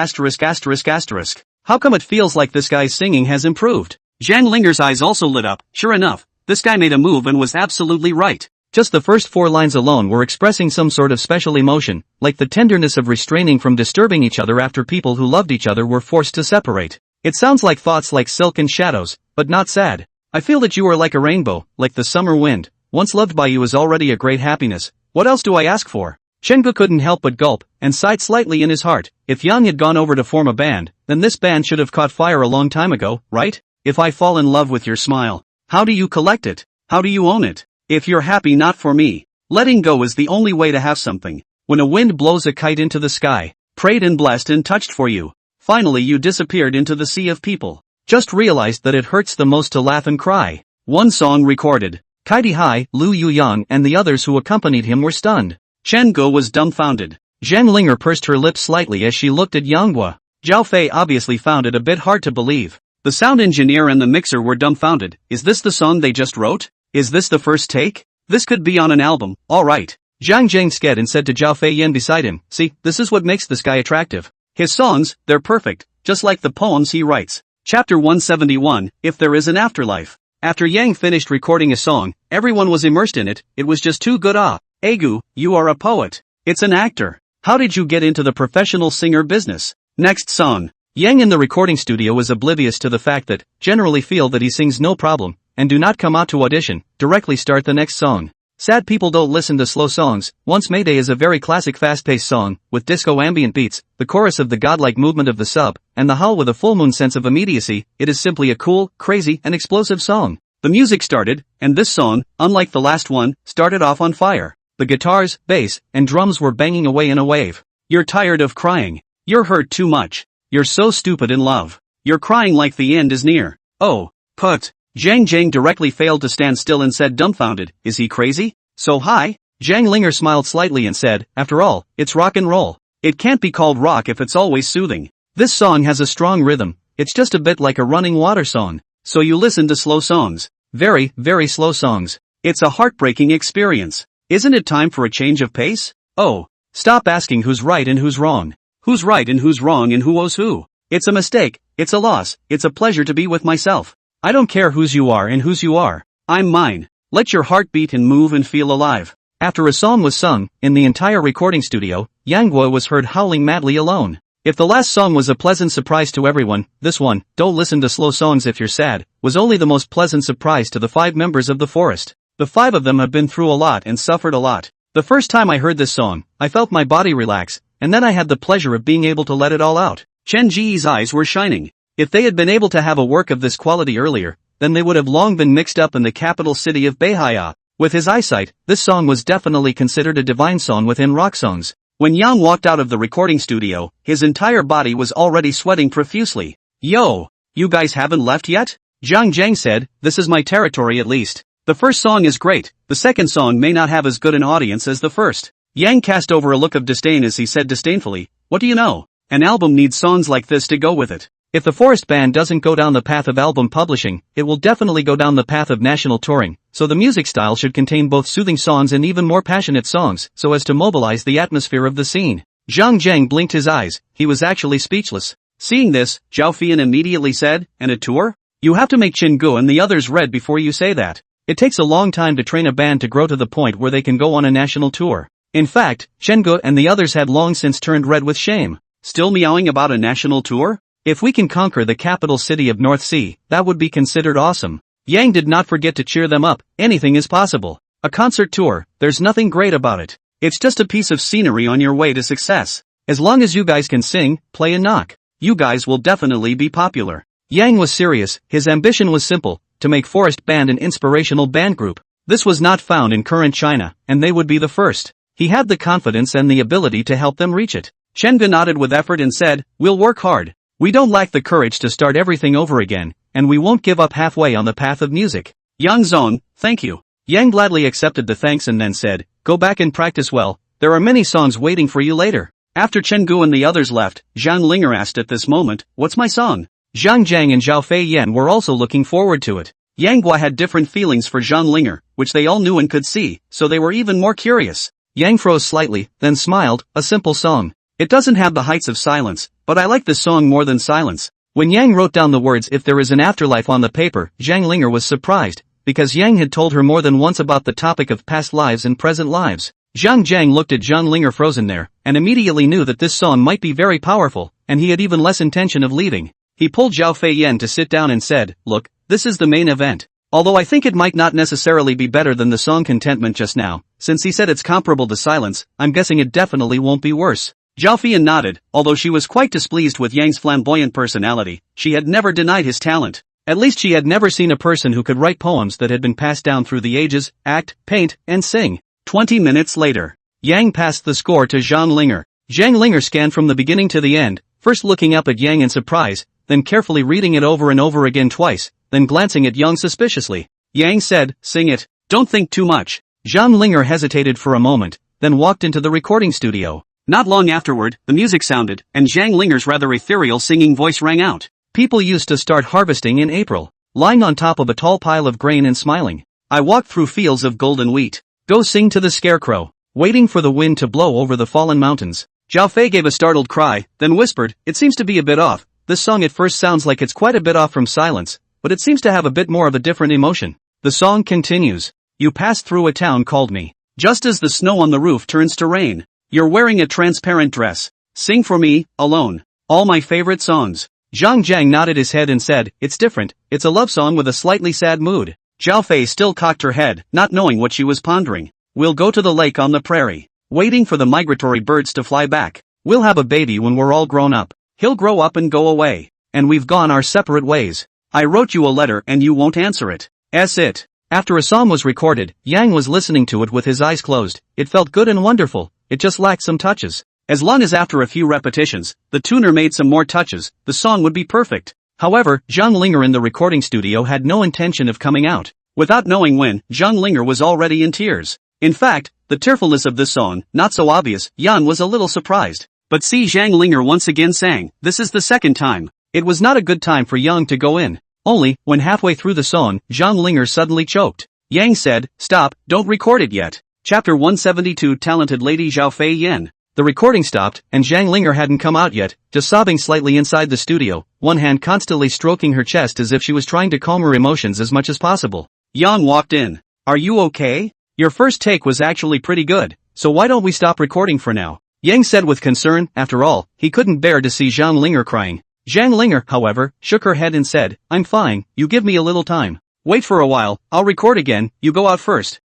How come it feels like this guy's singing has improved? Zhang Linger's eyes also lit up. Sure enough, this guy made a move and was absolutely right. Just the first 4 lines alone were expressing some sort of special emotion, like the tenderness of restraining from disturbing each other after people who loved each other were forced to separate. It sounds like thoughts like silk and shadows, but not sad. I feel that you are like a rainbow, like the summer wind. Once loved by you is already a great happiness. What else do I ask for? Chengu couldn't help but gulp, and sighed slightly in his heart. If Yang had gone over to form a band, then this band should have caught fire a long time ago, right? If I fall in love with your smile, how do you collect it? How do you own it? If you're happy, not for me. Letting go is the only way to have something. When a wind blows a kite into the sky, prayed and blessed and touched for you. Finally you disappeared into the sea of people. Just realized that it hurts the most to laugh and cry. One song recorded. Kaidi Hai, Lu Yuyang and the others who accompanied him were stunned. Chen Guo was dumbfounded. Zhang Linger pursed her lips slightly as she looked at Yang Hua. Zhao Fei obviously found it a bit hard to believe. The sound engineer and the mixer were dumbfounded. Is this the song they just wrote? Is this the first take? This could be on an album, alright. Zhang Zhang sked and said to Zhao Fei Yen beside him, see, this is what makes this guy attractive. His songs, they're perfect, just like the poems he writes. Chapter 171, If There Is an Afterlife. After Yang finished recording a song, everyone was immersed in it, it was just too good. Agu, you are a poet. It's an actor. How did you get into the professional singer business? Next song. Yang in the recording studio was oblivious to the fact that, generally feel that he sings no problem, and do not come out to audition, directly start the next song. Sad people don't listen to slow songs. Once Mayday is a very classic fast-paced song, with disco ambient beats, the chorus of the godlike movement of the sub, and the howl with a full moon sense of immediacy. It is simply a cool, crazy, and explosive song. The music started, and this song, unlike the last one, started off on fire. The guitars, bass, and drums were banging away in a wave. You're tired of crying. You're hurt too much. You're so stupid in love. You're crying like the end is near. Oh, put. Zhang Zhang directly failed to stand still and said dumbfounded, is he crazy? So high? Zhang Linger smiled slightly and said, after all, it's rock and roll. It can't be called rock if it's always soothing. This song has a strong rhythm, it's just a bit like a running water song. So you listen to slow songs. Very, very slow songs. It's a heartbreaking experience. Isn't it time for a change of pace? Oh, stop asking who's right and who's wrong. Who's right and who's wrong and who owes who. It's a mistake, it's a loss, it's a pleasure to be with myself. I don't care whose you are and whose you are. I'm mine. Let your heart beat and move and feel alive. After a song was sung, in the entire recording studio, Yang Guo was heard howling madly alone. If the last song was a pleasant surprise to everyone, this one, don't listen to slow songs if you're sad, was only the most pleasant surprise to the 5 members of the forest. The 5 of them have been through a lot and suffered a lot. The first time I heard this song, I felt my body relax, and then I had the pleasure of being able to let it all out. Chen Ji's eyes were shining. If they had been able to have a work of this quality earlier, then they would have long been mixed up in the capital city of Beihai. With his eyesight, this song was definitely considered a divine song within rock songs. When Yang walked out of the recording studio, his entire body was already sweating profusely. Yo! You guys haven't left yet? Zhang Zhang said, this is my territory at least. The first song is great, the second song may not have as good an audience as the first. Yang cast over a look of disdain as he said disdainfully, what do you know? An album needs songs like this to go with it. If the Forest Band doesn't go down the path of album publishing, it will definitely go down the path of national touring, so the music style should contain both soothing songs and even more passionate songs, so as to mobilize the atmosphere of the scene. Zhang Zhang blinked his eyes, he was actually speechless. Seeing this, Zhao Fian immediately said, and a tour? You have to make Qin Gu and the others red before you say that. It takes a long time to train a band to grow to the point where they can go on a national tour. In fact, Chen Gu and the others had long since turned red with shame. Still meowing about a national tour? If we can conquer the capital city of North Sea, that would be considered awesome. Yang did not forget to cheer them up, anything is possible. A concert tour, there's nothing great about it. It's just a piece of scenery on your way to success. As long as you guys can sing, play and knock, you guys will definitely be popular. Yang was serious, his ambition was simple, to make Forest Band an inspirational band group. This was not found in current China, and they would be the first. He had the confidence and the ability to help them reach it. Chen Gu nodded with effort and said, we'll work hard. We don't lack the courage to start everything over again, and we won't give up halfway on the path of music. Yang Zong, thank you. Yang gladly accepted the thanks and then said, go back and practice well, there are many songs waiting for you later. After Chen Gu and the others left, Zhang Linger asked at this moment, what's my song? Zhang Zhang and Zhao Fei Yen were also looking forward to it. Yang Gua had different feelings for Zhang Linger, which they all knew and could see, so they were even more curious. Yang froze slightly, then smiled, a simple song. It doesn't have the heights of silence, but I like this song more than silence. When Yang wrote down the words if there is an afterlife on the paper, Zhang Linger was surprised, because Yang had told her more than once about the topic of past lives and present lives. Zhang Jiang looked at Zhang Linger frozen there, and immediately knew that this song might be very powerful, and he had even less intention of leaving. He pulled Zhao Fei Yan to sit down and said, "Look, this is the main event. Although I think it might not necessarily be better than the song Contentment just now, since he said it's comparable to Silence, I'm guessing it definitely won't be worse." Zhao Feiyan nodded, although she was quite displeased with Yang's flamboyant personality. She had never denied his talent. At least she had never seen a person who could write poems that had been passed down through the ages, act, paint, and sing. 20 minutes later, Yang passed the score to Zhang Linger. Zhang Linger scanned from the beginning to the end, first looking up at Yang in surprise, then carefully reading it over and over again twice, then glancing at Yang suspiciously. Yang said, "Sing it. Don't think too much." Zhang Linger hesitated for a moment, then walked into the recording studio. Not long afterward, the music sounded, and Zhang Linger's rather ethereal singing voice rang out. People used to start harvesting in April, lying on top of a tall pile of grain and smiling. I walked through fields of golden wheat. Go sing to the scarecrow, waiting for the wind to blow over the fallen mountains. Zhao Fei gave a startled cry, then whispered, "It seems to be a bit off. This song at first sounds like it's quite a bit off from Silence, but it seems to have a bit more of a different emotion." The song continues. "You passed through a town called me. Just as the snow on the roof turns to rain. You're wearing a transparent dress. Sing for me, alone. All my favorite songs." Zhang Jiang nodded his head and said, "It's different. It's a love song with a slightly sad mood." Zhao Fei still cocked her head, not knowing what she was pondering. "We'll go to the lake on the prairie, waiting for the migratory birds to fly back. We'll have a baby when we're all grown up. He'll grow up and go away. And we've gone our separate ways. I wrote you a letter and you won't answer it. That's it." After a song was recorded, Yang was listening to it with his eyes closed. It felt good and wonderful. It just lacked some touches. As long as after a few repetitions, the tuner made some more touches, the song would be perfect. However, Zhang Linger in the recording studio had no intention of coming out. Without knowing when, Zhang Linger was already in tears. In fact, the tearfulness of this song, not so obvious, Yan was a little surprised. But see, Zhang Linger once again sang. This is the second time. It was not a good time for Yang to go in. Only, when halfway through the song, Zhang Linger suddenly choked. Yang said, "Stop, don't record it yet." Chapter 172 Talented Lady Zhao Fei Yan. The recording stopped, and Zhang Linger hadn't come out yet, just sobbing slightly inside the studio, one hand constantly stroking her chest as if she was trying to calm her emotions as much as possible. Yang walked in. "Are you okay? Your first take was actually pretty good, so why don't we stop recording for now?" Yang said with concern. After all, he couldn't bear to see Zhang Linger crying. Zhang Linger, however, shook her head and said, "I'm fine, you give me a little time. Wait for a while, I'll record again, you go out first."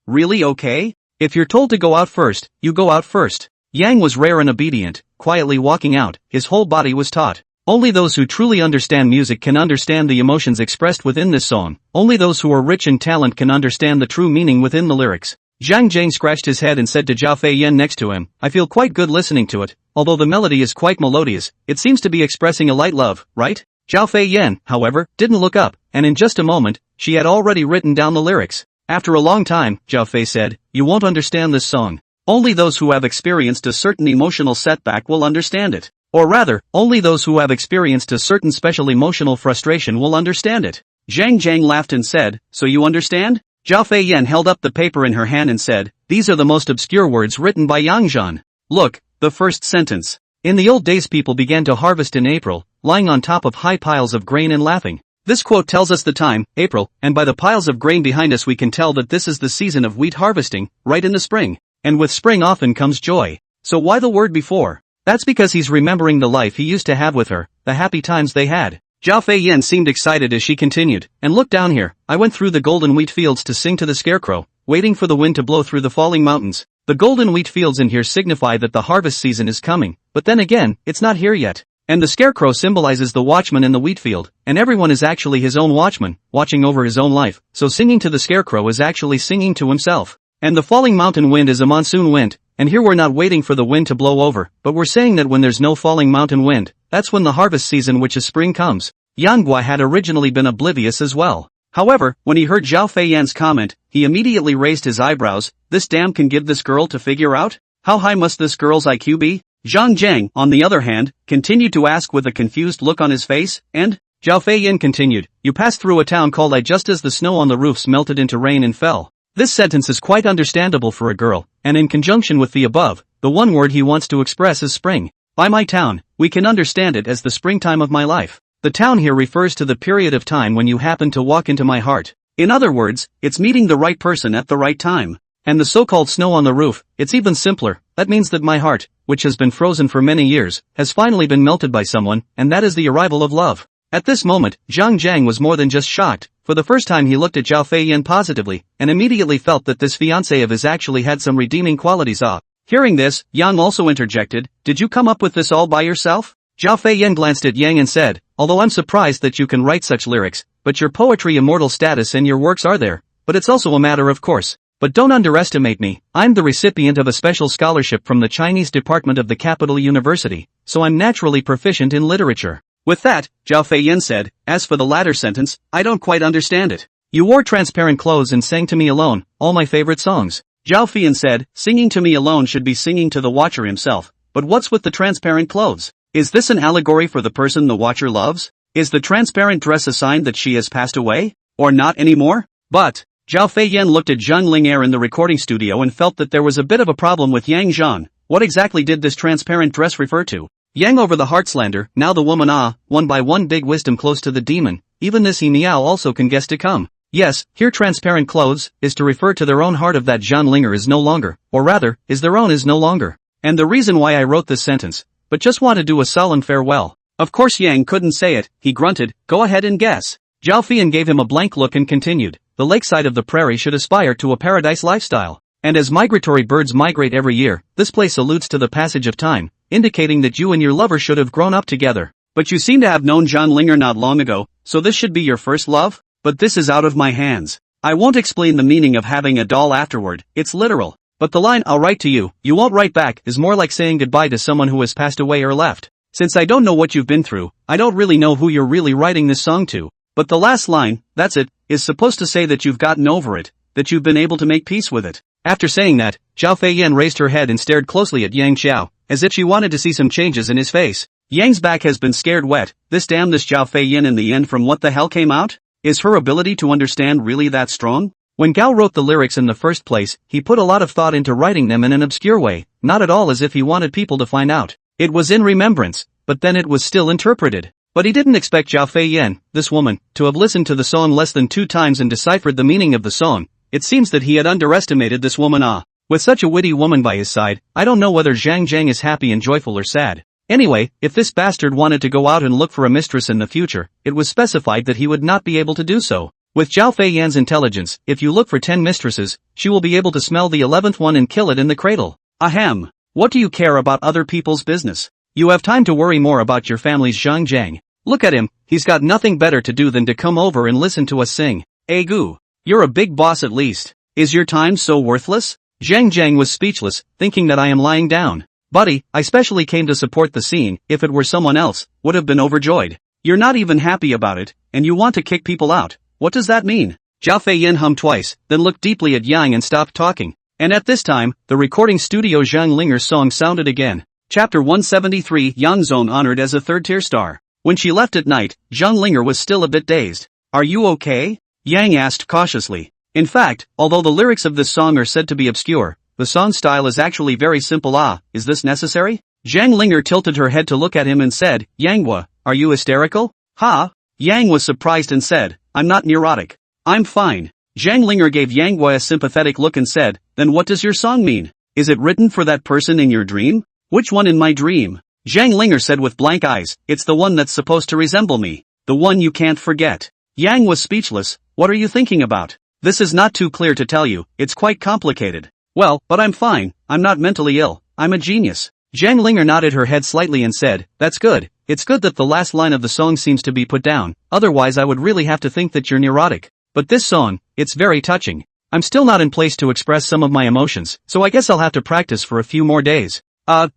Really okay? If you're told to go out first, you go out first." Yang was rare and obedient, quietly walking out, his whole body was taut. Only those who truly understand music can understand the emotions expressed within this song. Only those who are rich in talent can understand the true meaning within the lyrics. Zhang Jiang scratched his head and said to Zhao Fei Yan next to him, "I feel quite good listening to it. Although the melody is quite melodious, it seems to be expressing a light love, right?" Zhao Fei Yan, however, didn't look up, and in just a moment, she had already written down the lyrics. After a long time, Zhao Fei said, "You won't understand this song. Only those who have experienced a certain emotional setback will understand it. Or rather, only those who have experienced a certain special emotional frustration will understand it." Zhang Jiang laughed and said, "So you understand?" Zhao Fei Yan held up the paper in her hand and said, "These are the most obscure words written by Yang Zhan. Look, the first sentence. In the old days people began to harvest in April, lying on top of high piles of grain and laughing." This quote tells us the time, April, and by the piles of grain behind us we can tell that this is the season of wheat harvesting, right in the spring. And with spring often comes joy. So why the word before? That's because he's remembering the life he used to have with her, the happy times they had. Zhao Fei Yan seemed excited as she continued, "And look down here, I went through the golden wheat fields to sing to the scarecrow, waiting for the wind to blow through the falling mountains. The golden wheat fields in here signify that the harvest season is coming, but then again, it's not here yet. And the scarecrow symbolizes the watchman in the wheat field, and everyone is actually his own watchman, watching over his own life, so singing to the scarecrow is actually singing to himself. And the falling mountain wind is a monsoon wind, and here we're not waiting for the wind to blow over, but we're saying that when there's no falling mountain wind, that's when the harvest season which is spring comes." Yan Gua had originally been oblivious as well. However, when he heard Zhao Fei Yan's comment, he immediately raised his eyebrows. This dam can give this girl to figure out? How high must this girl's IQ be? Zhang Jiang, on the other hand, continued to ask with a confused look on his face, and Zhao Fei Yan continued, "You passed through a town called I just as the snow on the roofs melted into rain and fell." This sentence is quite understandable for a girl, and in conjunction with the above, the one word he wants to express is spring. By my town, we can understand it as the springtime of my life. The town here refers to the period of time when you happen to walk into my heart. In other words, it's meeting the right person at the right time. And the so-called snow on the roof, it's even simpler. That means that my heart, which has been frozen for many years, has finally been melted by someone, and that is the arrival of love. At this moment, Zhang Jiang was more than just shocked. For the first time he looked at Zhao Feiyan positively, and immediately felt that this fiancé of his actually had some redeeming qualities. Hearing this, Yang also interjected, "Did you come up with this all by yourself?" Zhao Feiyan glanced at Yang and said, "Although I'm surprised that you can write such lyrics, but your poetry immortal status and your works are there. But it's also a matter of course. But don't underestimate me, I'm the recipient of a special scholarship from the Chinese department of the capital university, so I'm naturally proficient in literature." With that, Zhao Feiyan said, "As for the latter sentence, I don't quite understand it. You wore transparent clothes and sang to me alone, all my favorite songs." Zhao Feiyan said, "Singing to me alone should be singing to the watcher himself, but what's with the transparent clothes? Is this an allegory for the person the watcher loves? Is the transparent dress a sign that she has passed away? Or not anymore?" But Zhao Feiyan looked at Zhang Ling'er in the recording studio and felt that there was a bit of a problem with Yang Zhan. What exactly did this transparent dress refer to? Yang over the heartslander, now the woman one by one big wisdom close to the demon, even this he meow also can guess to come. Yes, here transparent clothes, is to refer to their own heart of that Zhang Ling'er is no longer, or rather, is their own is no longer. And the reason why I wrote this sentence, but just want to do a solemn farewell. Of course Yang couldn't say it, he grunted, "Go ahead and guess." Zhao Feiyan gave him a blank look and continued, "The lakeside of the prairie should aspire to a paradise lifestyle. And as migratory birds migrate every year, this place alludes to the passage of time, indicating that you and your lover should have grown up together. But you seem to have known Zhang Ling'er not long ago, so this should be your first love? But this is out of my hands. I won't explain the meaning of having a doll afterward, it's literal. But the line 'I'll write to you, you won't write back' is more like saying goodbye to someone who has passed away or left. Since I don't know what you've been through, I don't really know who you're really writing this song to. But the last line, that's it, is supposed to say that you've gotten over it, that you've been able to make peace with it." After saying that, Zhao Feiyan raised her head and stared closely at Yang Xiao, as if she wanted to see some changes in his face. Yang's back has been scared wet. This Zhao Feiyan in the end, from what the hell came out? Is her ability to understand really that strong? When Gao wrote the lyrics in the first place, he put a lot of thought into writing them in an obscure way, not at all as if he wanted people to find out. It was in remembrance, but then it was still interpreted. But he didn't expect Zhao Feiyan, this woman, to have listened to the song less than 2 times and deciphered the meaning of the song. It seems that he had underestimated this woman. With such a witty woman by his side, I don't know whether Zhang Jiang is happy and joyful or sad. Anyway, if this bastard wanted to go out and look for a mistress in the future, it was specified that he would not be able to do so. With Zhao Feiyan's intelligence, if you look for 10 mistresses, she will be able to smell the 11th one and kill it in the cradle. Ahem. What do you care about other people's business? You have time to worry more about your family's Zhang Jiang. Look at him, he's got nothing better to do than to come over and listen to us sing. Egu. You're a big boss at least. Is your time so worthless? Zhang Jiang was speechless, thinking that I am lying down. Buddy, I specially came to support the scene. If it were someone else, would have been overjoyed. You're not even happy about it, and you want to kick people out. What does that mean? Zhao Feiyan hummed twice, then looked deeply at Yang and stopped talking. And at this time, the recording studio Zhang Ling'er's song sounded again. Chapter 173, Yang Zone honored as a third-tier star. When she left at night, Zhang Ling'er was still a bit dazed. Are you okay? Yang asked cautiously. In fact, although the lyrics of this song are said to be obscure, the song style is actually very simple. Is this necessary? Zhang Ling'er tilted her head to look at him and said, Yanghua, are you hysterical? Ha? Yang was surprised and said, I'm not neurotic. I'm fine. Zhang Ling'er gave Yanghua a sympathetic look and said, then what does your song mean? Is it written for that person in your dream? Which one in my dream? Zhang Ling'er said with blank eyes, it's the one that's supposed to resemble me. The one you can't forget. Yang was speechless. What are you thinking about? This is not too clear to tell you, it's quite complicated. Well, but I'm fine, I'm not mentally ill, I'm a genius. Zhang Ling'er nodded her head slightly and said, that's good. It's good that the last line of the song seems to be put down, otherwise I would really have to think that you're neurotic. But this song, it's very touching. I'm still not in place to express some of my emotions, so I guess I'll have to practice for a few more days.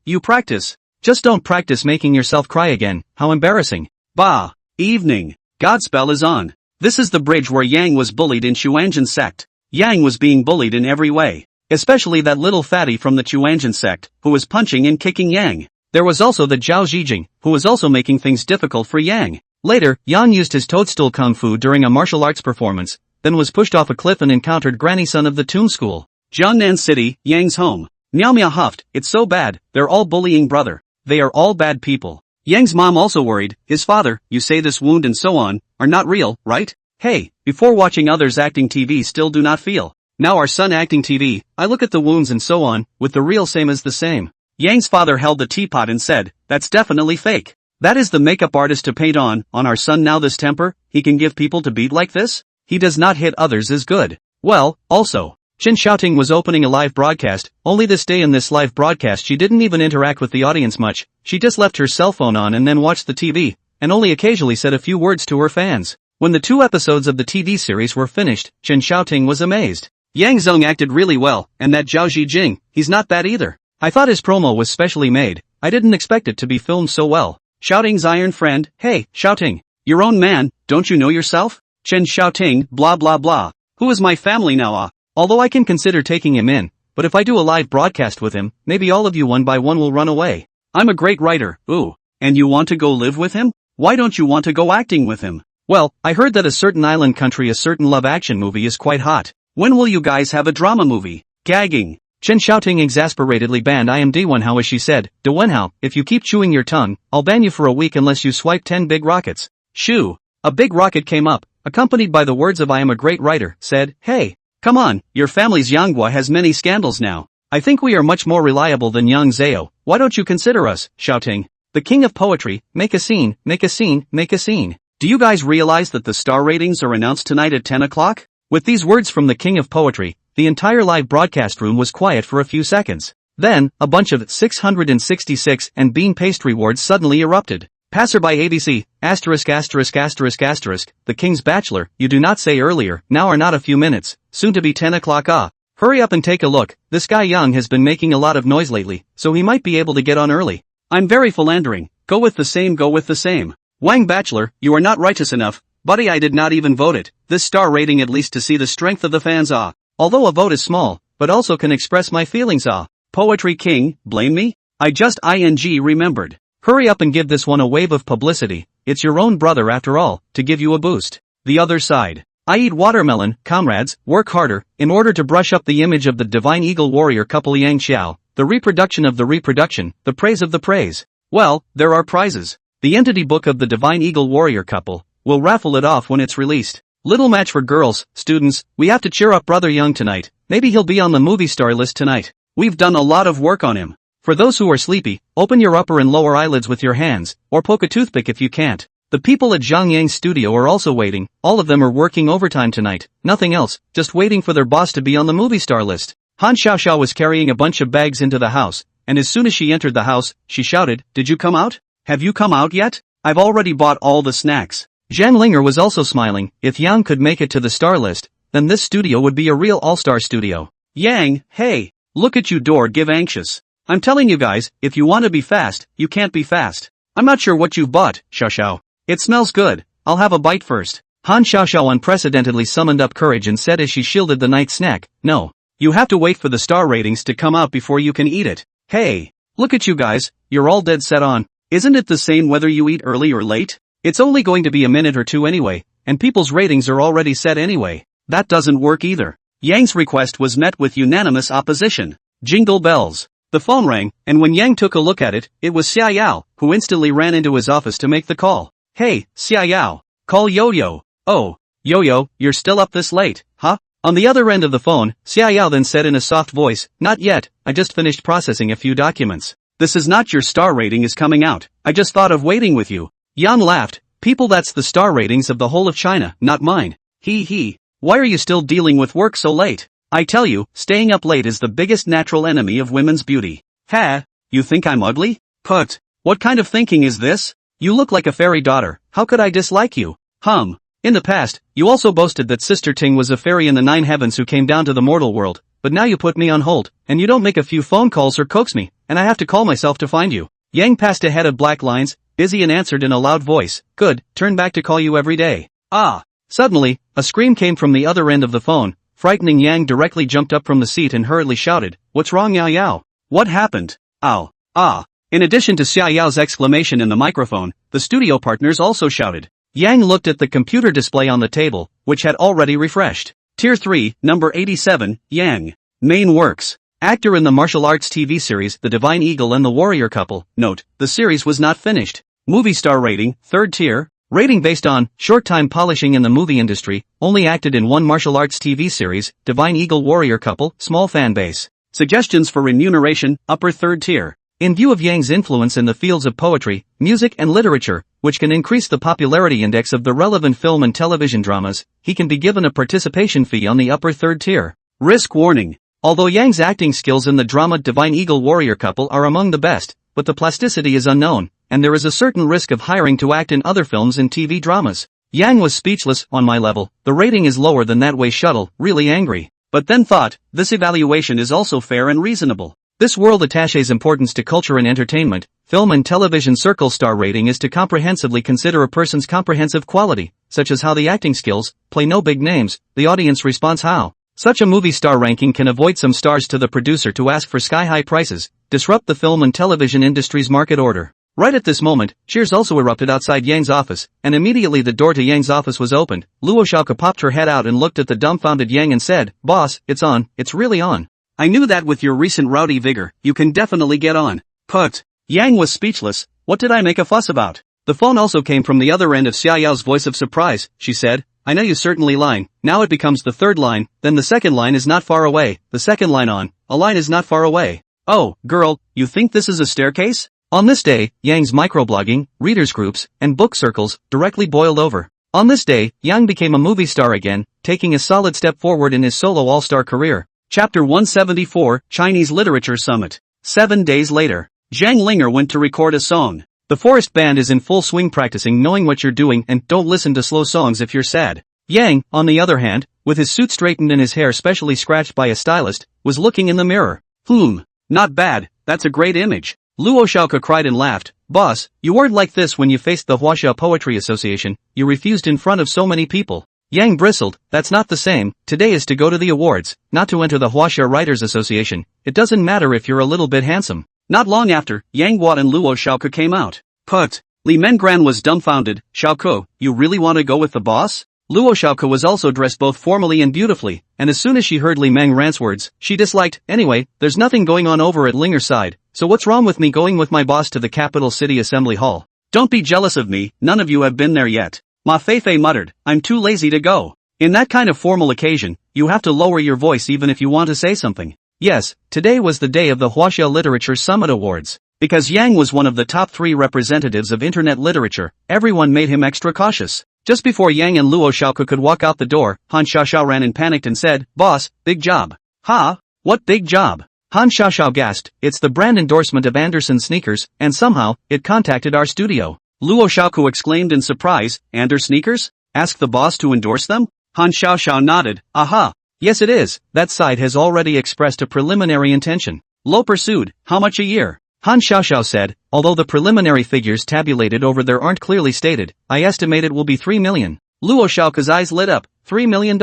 You practice? Just don't practice making yourself cry again, how embarrassing. Bah. Evening. Godspell is on. This is the bridge where Yang was bullied in Xuanzhan sect. Yang was being bullied in every way. Especially that little fatty from the Xuanzhan sect, who was punching and kicking Yang. There was also the Zhao Zhijing, who was also making things difficult for Yang. Later, Yang used his toadstool kung fu during a martial arts performance, then was pushed off a cliff and encountered Granny Sun of the Toon School. Jiangnan City, Yang's home. Miao Miao huffed, it's so bad, they're all bullying brother. They are all bad people. Yang's mom also worried, his father, you say this wound and so on, are not real, right? Hey, before watching others acting TV still do not feel. Now our son acting TV, I look at the wounds and so on, with the real same as the same. Yang's father held the teapot and said, that's definitely fake. That is the makeup artist to paint on our son now this temper, he can give people to beat like this? He does not hit others is good. Well, also, Chen Xiaoting was opening a live broadcast, only this day in this live broadcast she didn't even interact with the audience much, she just left her cell phone on and then watched the TV, and only occasionally said a few words to her fans. When the 2 episodes of the TV series were finished, Chen Xiaoting was amazed. Yang Zeng acted really well, and that Zhao Zijing, he's not bad either. I thought his promo was specially made, I didn't expect it to be filmed so well. Xiaoting's iron friend, hey, Xiaoting, your own man, don't you know yourself? Chen Xiaoting, blah blah blah. Who is my family now Although I can consider taking him in, but if I do a live broadcast with him, maybe all of you one by one will run away. I'm a great writer, ooh. And you want to go live with him? Why don't you want to go acting with him? Well, I heard that a certain island country a certain love action movie is quite hot. When will you guys have a drama movie? Gagging. Chen Xiaoting exasperatedly banned Wenhao as she said, De Wenhao, if you keep chewing your tongue, I'll ban you for a week unless you swipe 10 big rockets. Shoo. A big rocket came up, accompanied by the words of I am a great writer, said, hey, come on, your family's Yanghua has many scandals now. I think we are much more reliable than Yang Zhao, why don't you consider us, Xiaoting? The king of poetry, make a scene, make a scene, make a scene. Do you guys realize that the star ratings are announced tonight at 10 o'clock? With these words from the king of poetry, the entire live broadcast room was quiet for a few seconds. Then, a bunch of 666 and bean pastry words suddenly erupted. Passerby ABC, asterisk asterisk asterisk asterisk, the king's bachelor, you do not say earlier, now are not a few minutes, soon to be 10 o'clock Hurry up and take a look, this guy Young has been making a lot of noise lately, so he might be able to get on early. I'm very philandering, go with the same. Wang Bachelor, you are not righteous enough, buddy I did not even vote it, this star rating at least to see the strength of the fans although a vote is small, but also can express my feelings Poetry King, blame me? I just remembered. Hurry up and give this one a wave of publicity, it's your own brother after all, to give you a boost. The other side. I eat watermelon, comrades, work harder, in order to brush up the image of the divine eagle warrior couple Yang Xiao, the reproduction of the reproduction, the praise of the praise. Well, there are prizes. The entity book of the divine eagle warrior couple, we'll raffle it off when it's released. Little match for girls, students, we have to cheer up brother Young tonight, maybe he'll be on the movie star list tonight. We've done a lot of work on him. For those who are sleepy, open your upper and lower eyelids with your hands, or poke a toothpick if you can't. The people at Zhang Yang's studio are also waiting, all of them are working overtime tonight, nothing else, just waiting for their boss to be on the movie star list. Han Xiaoxiao was carrying a bunch of bags into the house, and as soon as she entered the house, she shouted, did you come out? Have you come out yet? I've already bought all the snacks. Zhang Linger was also smiling, if Yang could make it to the star list, then this studio would be a real all-star studio. Yang, hey, look at you door give anxious. I'm telling you guys, if you want to be fast, you can't be fast. I'm not sure what you've bought, Xiaoxiao. It smells good, I'll have a bite first. Han Xiaoxiao unprecedentedly summoned up courage and said as she shielded the night snack, no. You have to wait for the star ratings to come out before you can eat it. Hey, look at you guys, you're all dead set on. Isn't it the same whether you eat early or late? It's only going to be a minute or two anyway, and people's ratings are already set anyway. That doesn't work either. Yang's request was met with unanimous opposition. Jingle bells. The phone rang, and when Yang took a look at it, it was Xia Yao, who instantly ran into his office to make the call. Hey, Xia Yao. Call Yo-Yo. Oh, Yo-Yo, you're still up this late, huh? On the other end of the phone, Xia Yao then said in a soft voice, not yet, I just finished processing a few documents. This is not your star rating is coming out, I just thought of waiting with you. Yan laughed, people that's the star ratings of the whole of China, not mine. He. Why are you still dealing with work so late? I tell you, staying up late is the biggest natural enemy of women's beauty. Ha, you think I'm ugly? Put. What kind of thinking is this? You look like a fairy daughter, how could I dislike you? In the past, you also boasted that Sister Ting was a fairy in the 9 heavens who came down to the mortal world, but now you put me on hold, and you don't make a few phone calls or coax me, and I have to call myself to find you. Yang passed ahead of black lines, busy and answered in a loud voice, good, turn back to call you every day. Suddenly, a scream came from the other end of the phone, frightening Yang directly jumped up from the seat and hurriedly shouted, what's wrong Yao Yao? What happened? In addition to Xia Yao's exclamation in the microphone, the studio partners also shouted. Yang looked at the computer display on the table, which had already refreshed. Tier 3, number 87, Yang. Main works. Actor in the martial arts TV series The Divine Eagle and the Warrior Couple. Note, the series was not finished. Movie star rating, 3rd tier, Rating based on short time polishing in the movie industry, only acted in one martial arts TV series, Divine Eagle Warrior couple, small fan base. Suggestions for remuneration, upper third tier. In view of Yang's influence in the fields of poetry, music and literature, which can increase the popularity index of the relevant film and television dramas, he can be given a participation fee on the upper third tier. Risk warning. Although Yang's acting skills in the drama Divine Eagle Warrior couple are among the best, but the plasticity is unknown, and there is a certain risk of hiring to act in other films and TV dramas. Yang was speechless. On my level, the rating is lower than that way shuttle, really angry. But then thought, this evaluation is also fair and reasonable. This world attaches importance to culture and entertainment. Film and television circle star rating is to comprehensively consider a person's comprehensive quality, such as how the acting skills, play no big names, the audience response how. Such a movie star ranking can avoid some stars to the producer to ask for sky-high prices, disrupt the film and television industry's market order. Right at this moment, cheers also erupted outside Yang's office, and immediately the door to Yang's office was opened. Luo Xiaoke popped her head out and looked at the dumbfounded Yang and said, "Boss, it's on, it's really on. I knew that with your recent rowdy vigor, you can definitely get on." Put. Yang was speechless. What did I make a fuss about? The phone also came from the other end of Xia Yao's voice of surprise. She said, "I know you certainly line." Now it becomes the third line, then the second line is not far away, the second line on, a line is not far away. Oh, girl, you think this is a staircase? On this day, Yang's microblogging, readers groups, and book circles directly boiled over. On this day, Yang became a movie star again, taking a solid step forward in his solo all-star career. Chapter 174, Chinese Literature Summit. 7 days later, Zhang Linger went to record a song. The forest band is in full swing practicing knowing what you're doing and don't listen to slow songs if you're sad. Yang, on the other hand, with his suit straightened and his hair specially scratched by a stylist, was looking in the mirror. Not bad, that's a great image. Luo Xiaoke cried and laughed. "Boss, you weren't like this when you faced the Huaxia Poetry Association, you refused in front of so many people." Yang bristled. "That's not the same, today is to go to the awards, not to enter the Huaxia Writers Association. It doesn't matter if you're a little bit handsome." Not long after, Yang Guo and Luo Xiaoke came out. Put. Li Mengran was dumbfounded. "Xiaoke, you really want to go with the boss?" Luo Xiaoke was also dressed both formally and beautifully, and as soon as she heard Li Mengran's words, she disliked. "Anyway, there's nothing going on over at Linger's side, so what's wrong with me going with my boss to the capital city assembly hall? Don't be jealous of me, none of you have been there yet." Ma Feifei muttered, "I'm too lazy to go." In that kind of formal occasion, you have to lower your voice even if you want to say something. Yes, today was the day of the Huaxia Literature Summit Awards. Because Yang was one of the top 3 representatives of internet literature, everyone made him extra cautious. Just before Yang and Luo Xiaoke could walk out the door, Han Xiaoxiao ran in panicked and said, "Boss, big job." "Ha? What big job?" Han Xiaoxiao gasped. "It's the brand endorsement of Anderson sneakers, and somehow, it contacted our studio." Luo Xiaoke exclaimed in surprise, "Ander sneakers? Ask the boss to endorse them?" Han Xiaoxiao nodded. "Aha. Yes it is, that side has already expressed a preliminary intention." Luo pursued, "How much a year?" Han Xiaoxiao said, "Although the preliminary figures tabulated over there aren't clearly stated, I estimate it will be 3 million. Luo Xiaoke's eyes lit up. $3 million.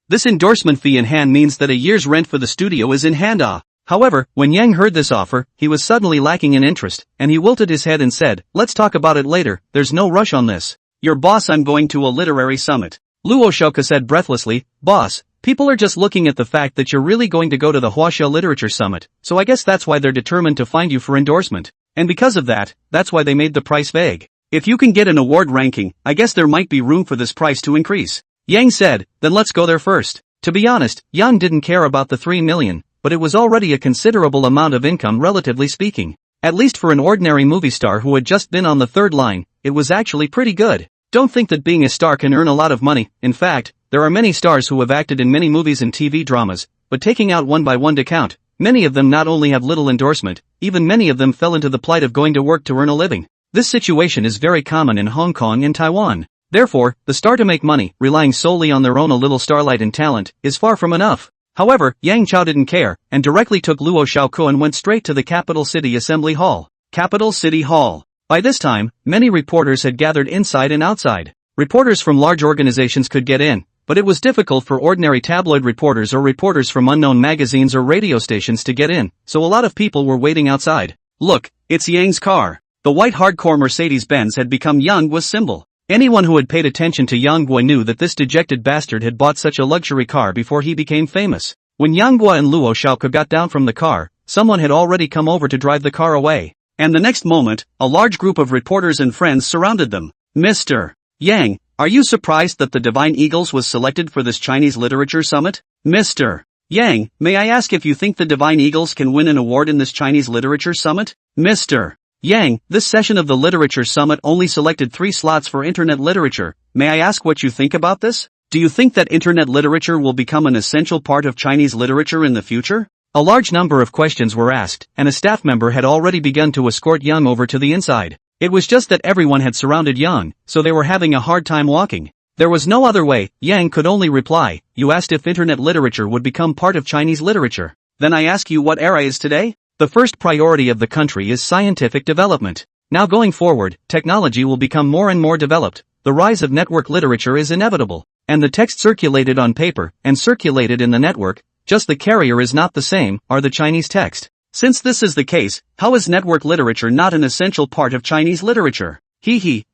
This endorsement fee in hand means that a year's rent for the studio is in hand. However, when Yang heard this offer, he was suddenly lacking in interest, and he wilted his head and said, "Let's talk about it later, there's no rush on this." "Your boss, I'm going to a literary summit." Luo Xiaoke said breathlessly. "Boss, people are just looking at the fact that you're really going to go to the Huaxia Literature Summit, so I guess that's why they're determined to find you for endorsement. And because of that, that's why they made the price vague. If you can get an award ranking, I guess there might be room for this price to increase." Yang said, "Then let's go there first." To be honest, Yang didn't care about the 3 million, but it was already a considerable amount of income relatively speaking. At least for an ordinary movie star who had just been on the third line, it was actually pretty good. Don't think that being a star can earn a lot of money. In fact, there are many stars who have acted in many movies and TV dramas, but taking out one by one to count, many of them not only have little endorsement, even many of them fell into the plight of going to work to earn a living. This situation is very common in Hong Kong and Taiwan. Therefore, the star to make money, relying solely on their own a little starlight and talent, is far from enough. However, Yang Chao didn't care, and directly took Luo Xiaoke and went straight to the Capital City Assembly Hall. Capital City Hall. By this time, many reporters had gathered inside and outside. Reporters from large organizations could get in, but it was difficult for ordinary tabloid reporters or reporters from unknown magazines or radio stations to get in, so a lot of people were waiting outside. Look, it's Yang's car. The white hardcore Mercedes-Benz had become Yang Guo's symbol. Anyone who had paid attention to Yang Guo knew that this dejected bastard had bought such a luxury car before he became famous. When Yang Guo and Luo Xiaoke got down from the car, someone had already come over to drive the car away. And the next moment, a large group of reporters and friends surrounded them. "Mr. Yang, are you surprised that the Divine Eagles was selected for this Chinese Literature Summit? Mr. Yang, may I ask if you think the Divine Eagles can win an award in this Chinese Literature Summit? Mr. Yang, this session of the Literature Summit only selected 3 slots for internet literature. May I ask what you think about this? Do you think that internet literature will become an essential part of Chinese literature in the future? A large number of questions were asked, and a staff member had already begun to escort Yang over to the inside. It was just that everyone had surrounded Yang, so they were having a hard time walking. There was no other way. Yang could only reply, "You asked if internet literature would become part of Chinese literature. Then I ask you, what era is today? The first priority of the country is scientific development. Now going forward, technology will become more and more developed. The rise of network literature is inevitable. And the text circulated on paper, and circulated in the network, just the carrier is not the same, are the Chinese text. Since this is the case, how is network literature not an essential part of Chinese literature?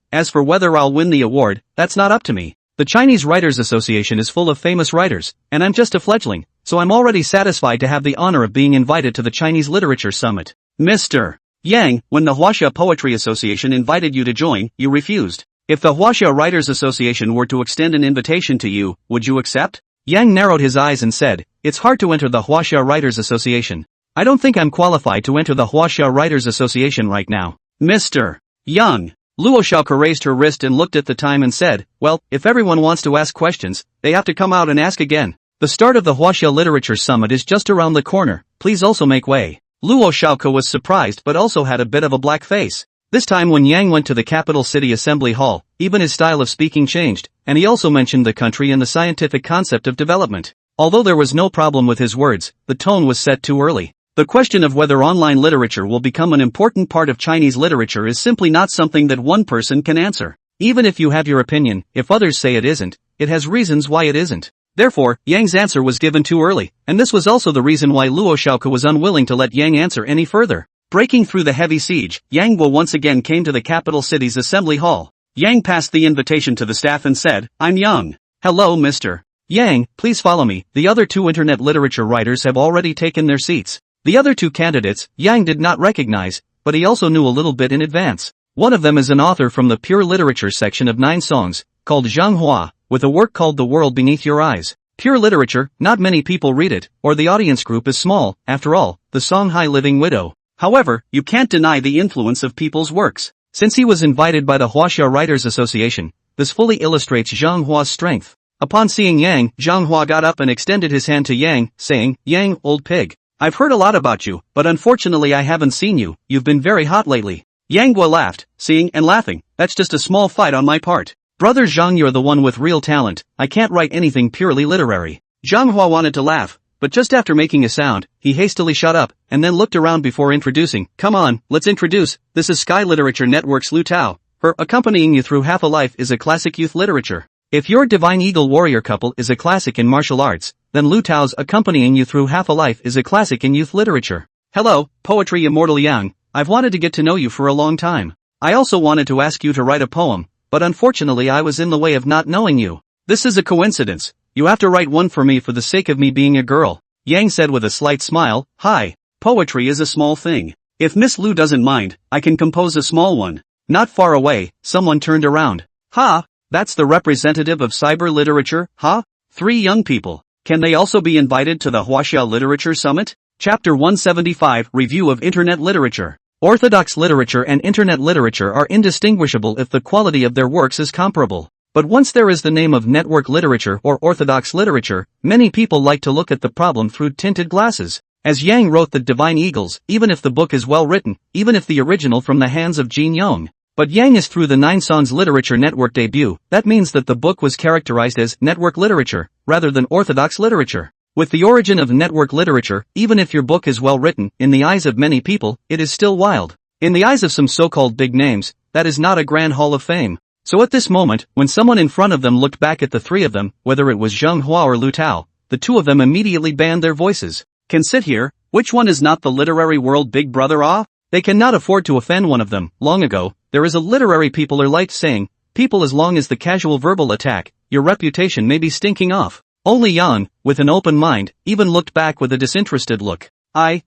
As for whether I'll win the award, that's not up to me. The Chinese Writers Association is full of famous writers, and I'm just a fledgling, so I'm already satisfied to have the honor of being invited to the Chinese Literature Summit." Mr. Yang, when the Huaxia Poetry Association invited you to join, you refused. If the Huaxia Writers Association were to extend an invitation to you, would you accept? Yang narrowed his eyes and said, "It's hard to enter the Huaxia Writers Association. I don't think I'm qualified to enter the Huaxia Writers Association right now." Mr. Yang. Luo Xiaoke raised her wrist and looked at the time and said, "Well, if everyone wants to ask questions, they have to come out and ask again. The start of the Huaxia Literature Summit is just around the corner, please also make way." Luo Xiaoke was surprised but also had a bit of a black face. This time when Yang went to the capital city assembly hall, even his style of speaking changed, and he also mentioned the country and the scientific concept of development. Although there was no problem with his words, the tone was set too early. The question of whether online literature will become an important part of Chinese literature is simply not something that one person can answer. Even if you have your opinion, if others say it isn't, it has reasons why it isn't. Therefore, Yang's answer was given too early, and this was also the reason why Luo Xiaoke was unwilling to let Yang answer any further. Breaking through the heavy siege, Yang once again came to the capital city's assembly hall. Yang passed the invitation to the staff and said, "I'm Yang. Hello, Mr. Yang, please follow me." The other 2 internet literature writers have already taken their seats. The other 2 candidates, Yang did not recognize, but he also knew a little bit in advance. One of them is an author from the pure literature section of 9 songs, called Zhang Hua, with a work called The World Beneath Your Eyes. Pure literature, not many people read it, or the audience group is small, after all, the Songhai Living Widow. However, you can't deny the influence of people's works. Since he was invited by the Huaxia Writers Association, this fully illustrates Zhang Hua's strength. Upon seeing Yang, Zhang Hua got up and extended his hand to Yang, saying, "Yang, old pig. I've heard a lot about you, but unfortunately I haven't seen you. You've been very hot lately." Yang Guo laughed, seeing and laughing. "That's just a small fight on my part. Brother Zhang, you're the one with real talent. I can't write anything purely literary." Zhang Hua wanted to laugh, but just after making a sound, he hastily shut up, and then looked around before introducing. "Come on, let's introduce. This is Sky Literature Network's Lu Tao. Her Accompanying You Through Half a Life is a classic youth literature. If your Divine Eagle Warrior Couple is a classic in martial arts, then Lu Tao's Accompanying You Through Half a Life is a classic in youth literature. Hello, Poetry Immortal Yang. I've wanted to get to know you for a long time. I also wanted to ask you to write a poem, but unfortunately I was in the way of not knowing you. This is a coincidence. You have to write one for me for the sake of me being a girl." Yang said with a slight smile, "Hi. Poetry is a small thing. If Miss Lu doesn't mind, I can compose a small one." Not far away, someone turned around. "Ha! That's the representative of cyber literature, huh? 3 young people. Can they also be invited to the Huaxia Literature Summit?" Chapter 175, Review of Internet Literature. Orthodox literature and internet literature are indistinguishable if the quality of their works is comparable. But once there is the name of network literature or orthodox literature, many people like to look at the problem through tinted glasses. As Yang wrote The Divine Eagles, even if the book is well written, even if the original from the hands of Jin Yong. But Yang is through the 9 Songs Literature Network debut. That means that the book was characterized as network literature, rather than orthodox literature. With the origin of network literature, even if your book is well written, in the eyes of many people, it is still wild. In the eyes of some so-called big names, that is not a grand hall of fame. So at this moment, when someone in front of them looked back at the 3 of them, whether it was Zhang Hua or Lu Tao, the 2 of them immediately banned their voices. Can sit here, which one is not the literary world big brother? They cannot afford to offend one of them. Long ago, there is a literary people are light saying, people as long as the casual verbal attack, your reputation may be stinking off. Only Yang, with an open mind, even looked back with a disinterested look.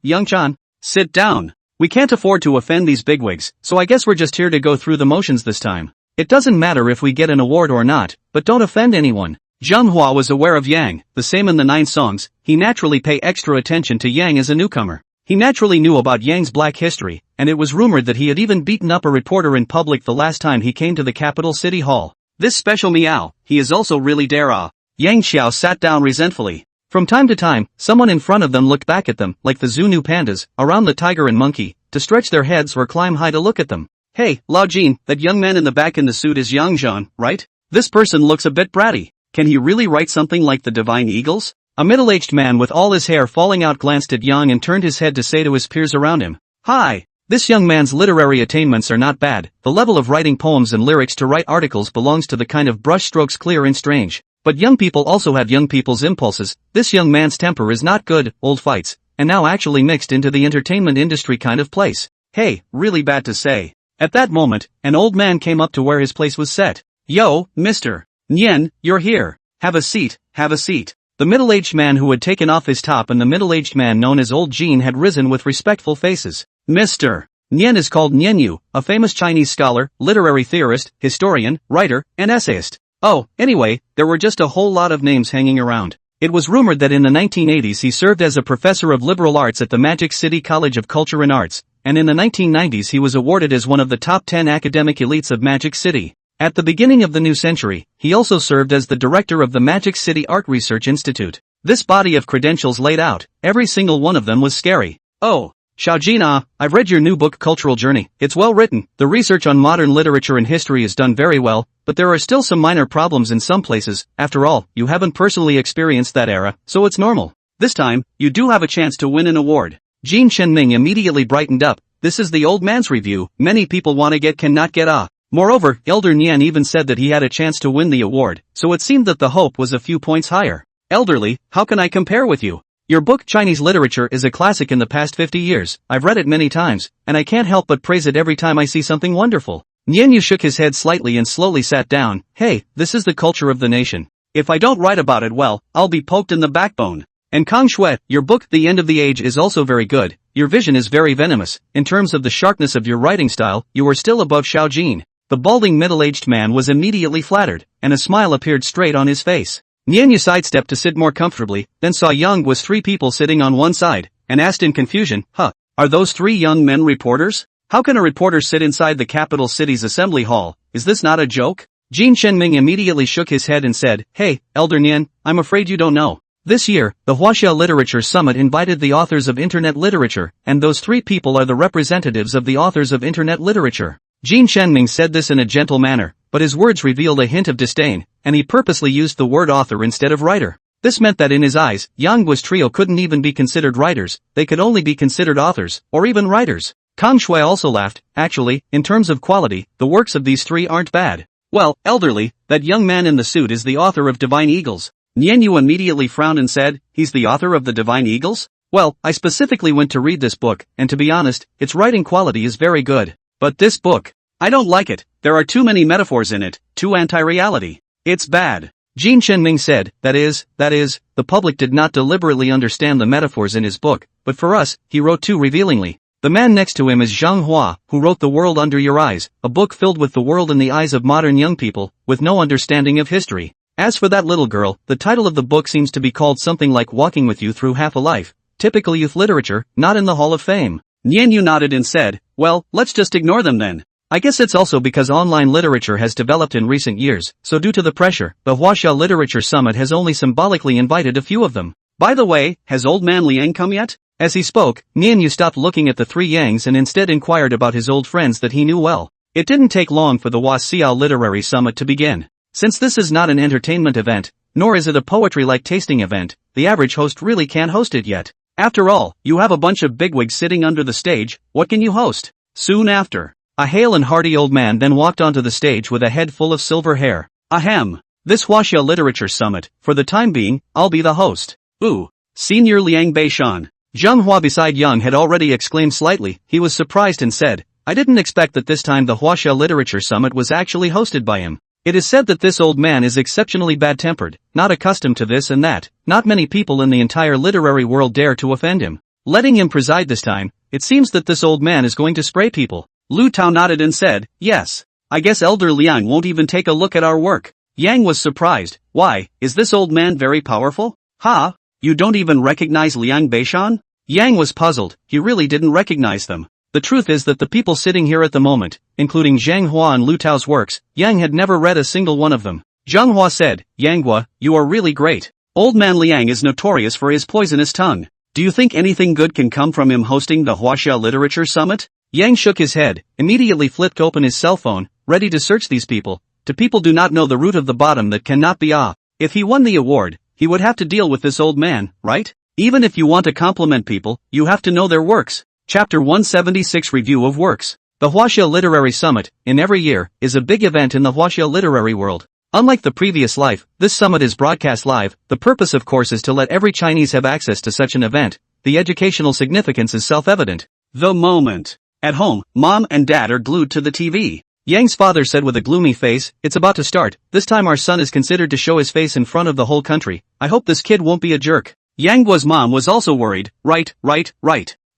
Yang-chan, sit down. We can't afford to offend these bigwigs, so I guess we're just here to go through the motions this time. It doesn't matter if we get an award or not, but don't offend anyone. Zheng Hua was aware of Yang, the same in the 9 songs. He naturally pay extra attention to Yang as a newcomer. He naturally knew about Yang's black history, and it was rumored that he had even beaten up a reporter in public the last time he came to the capital city hall. This special meow, he is also really dare. Yang Xiao sat down resentfully. From time to time, someone in front of them looked back at them, like the zoo new pandas, around the tiger and monkey, to stretch their heads or climb high to look at them. Hey, Lao Jin, that young man in the back in the suit is Yang Zhan, right? This person looks a bit bratty. Can he really write something like the Divine Eagles? A middle-aged man with all his hair falling out glanced at Yang and turned his head to say to his peers around him, "Hi. This young man's literary attainments are not bad. The level of writing poems and lyrics to write articles belongs to the kind of brushstrokes clear and strange. But young people also have young people's impulses. This young man's temper is not good, old fights, and now actually mixed into the entertainment industry kind of place. Hey, really bad to say." At that moment, an old man came up to where his place was set. "Yo, Mr. Nian, you're here. Have a seat, have a seat." The middle-aged man who had taken off his top and the middle-aged man known as Old Jean had risen with respectful faces. Mr. Nian is called Nian Yu, a famous Chinese scholar, literary theorist, historian, writer, and essayist. Oh, anyway, there were just a whole lot of names hanging around. It was rumored that in the 1980s he served as a professor of liberal arts at the Magic City College of Culture and Arts, and in the 1990s he was awarded as one of the top 10 academic elites of Magic City. At the beginning of the new century, he also served as the director of the Magic City Art Research Institute. This body of credentials laid out, every single one of them was scary. Oh, Xiaojin, I've read your new book Cultural Journey. It's well written, the research on modern literature and history is done very well, but there are still some minor problems in some places. After all, you haven't personally experienced that era, so it's normal. This time, you do have a chance to win an award. Jin Shenming immediately brightened up. This is the old man's review. Many people want to get cannot get a. Moreover, Elder Nian even said that he had a chance to win the award, so it seemed that the hope was a few points higher. Elderly, how can I compare with you? Your book Chinese literature is a classic in the past 50 years, I've read it many times, and I can't help but praise it every time I see something wonderful. Nian Yu shook his head slightly and slowly sat down. Hey, this is the culture of the nation. If I don't write about it well, I'll be poked in the backbone. And Kang Shui, your book The End of the Age is also very good. Your vision is very venomous. In terms of the sharpness of your writing style, you are still above Xiaojin. The balding middle-aged man was immediately flattered, and a smile appeared straight on his face. Nian Yu sidestepped to sit more comfortably, then saw Yang was 3 people sitting on one side, and asked in confusion, are those 3 young men reporters? How can a reporter sit inside the capital city's assembly hall? Is this not a joke? Jin Shenming immediately shook his head and said, Hey, Elder Nian, I'm afraid you don't know. This year, the Huaxia Literature Summit invited the authors of Internet literature, and those 3 people are the representatives of the authors of Internet literature. Jin Shenming said this in a gentle manner, but his words revealed a hint of disdain, and he purposely used the word author instead of writer. This meant that in his eyes, Yang Guo's trio couldn't even be considered writers, they could only be considered authors, or even writers. Kang Shui also laughed. Actually, in terms of quality, the works of these 3 aren't bad. Well, elderly, that young man in the suit is the author of Divine Eagles. Nian Yu immediately frowned and said, he's the author of the Divine Eagles? Well, I specifically went to read this book, and to be honest, its writing quality is very good. But this book, I don't like it. There are too many metaphors in it, too anti-reality. It's bad. Jin Shenming said, that is, the public did not deliberately understand the metaphors in his book, but for us, he wrote too revealingly. The man next to him is Zheng Hua, who wrote The World Under Your Eyes, a book filled with the world in the eyes of modern young people, with no understanding of history. As for that little girl, the title of the book seems to be called something like Walking With You Through Half a Life, typical youth literature, not in the Hall of Fame. Nian Yu nodded and said, well, let's just ignore them then. I guess it's also because online literature has developed in recent years, so due to the pressure, the Huaxia Literature Summit has only symbolically invited a few of them. By the way, has old man Liang come yet? As he spoke, Nian Yu stopped looking at the 3 Yangs and instead inquired about his old friends that he knew well. It didn't take long for the Huaxia Literary Summit to begin. Since this is not an entertainment event, nor is it a poetry-like tasting event, the average host really can't host it yet. After all, you have a bunch of bigwigs sitting under the stage, what can you host? Soon after, a hale and hearty old man then walked onto the stage with a head full of silver hair. Ahem. This Huaxia Literature Summit, for the time being, I'll be the host. Ooh. Senior Liang Beishan. Zheng Hua beside Yang had already exclaimed slightly. He was surprised and said, I didn't expect that this time the Huaxia Literature Summit was actually hosted by him. It is said that this old man is exceptionally bad-tempered, not accustomed to this and that. Not many people in the entire literary world dare to offend him. Letting him preside this time, it seems that this old man is going to spray people. Lu Tao nodded and said, yes. I guess Elder Liang won't even take a look at our work. Yang was surprised. Why, is this old man very powerful? Ha? You don't even recognize Liang Beishan? Yang was puzzled, he really didn't recognize them. The truth is that the people sitting here at the moment, including Zhang Hua and Lu Tao's works, Yang had never read a single one of them. Zhang Hua said, Yang Hua, you are really great. Old man Liang is notorious for his poisonous tongue. Do you think anything good can come from him hosting the Huaxia Literature Summit? Yang shook his head, immediately flipped open his cell phone, ready to search these people. To people do not know the root of the bottom that cannot be ah. If he won the award, he would have to deal with this old man, right? Even if you want to compliment people, you have to know their works. Chapter 176 Review of Works. The Huaxia Literary Summit, in every year, is a big event in the Huaxia literary world. Unlike the previous life, this summit is broadcast live. The purpose of course is to let every Chinese have access to such an event. The educational significance is self-evident. The moment. At home, mom and dad are glued to the TV. Yang's father said with a gloomy face, it's about to start. This time our son is considered to show his face in front of the whole country. I hope this kid won't be a jerk. Yang Guo's mom was also worried. Right.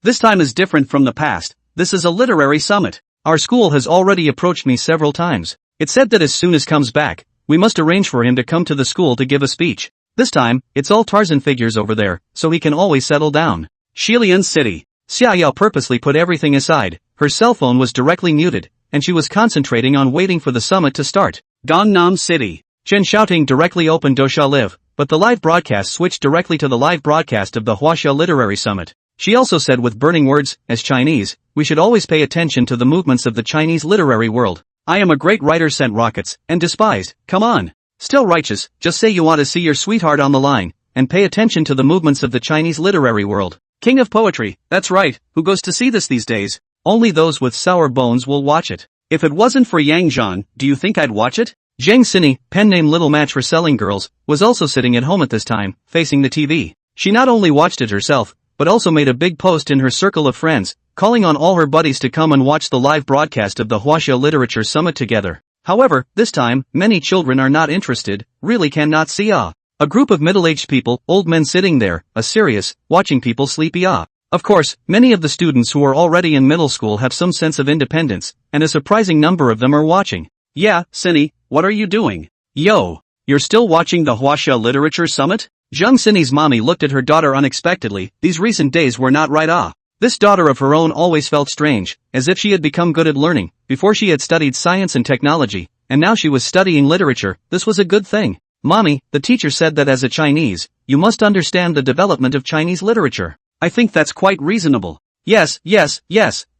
This time is different from the past. This is a literary summit. Our school has already approached me several times. It said that as soon as comes back, we must arrange for him to come to the school to give a speech. This time, it's all Tarzan figures over there, so he can always settle down. Shilian City. Xia Yao purposely put everything aside. Her cell phone was directly muted, and she was concentrating on waiting for the summit to start. Gangnam City. Chen Xiaoting directly opened Dosha Live, but the live broadcast switched directly to the live broadcast of the Huaxia Literary Summit. She also said with burning words, as Chinese, we should always pay attention to the movements of the Chinese literary world. I am a great writer sent rockets, and despised, come on. Still righteous, just say you want to see your sweetheart on the line, and pay attention to the movements of the Chinese literary world. King of poetry, that's right, who goes to see this these days? Only those with sour bones will watch it. If it wasn't for Yang Zhan, do you think I'd watch it? Zhang Xini, pen name Little Match for Selling Girls, was also sitting at home at this time, facing the TV. She not only watched it herself, but also made a big post in her circle of friends, calling on all her buddies to come and watch the live broadcast of the Huaxia Literature Summit together. However, this time, many children are not interested, really cannot see a group of middle-aged people, old men sitting there, serious, watching people sleepy Of course, many of the students who are already in middle school have some sense of independence, and a surprising number of them are watching. Yeah, Cindy, what are you doing? Yo, you're still watching the Huaxia Literature Summit? Zhang Xini's mommy looked at her daughter unexpectedly. These recent days were not right This daughter of her own always felt strange, as if she had become good at learning. Before she had studied science and technology, and now she was studying literature. This was a good thing. Mommy, the teacher said that as a Chinese, you must understand the development of Chinese literature. I think that's quite reasonable. Yes,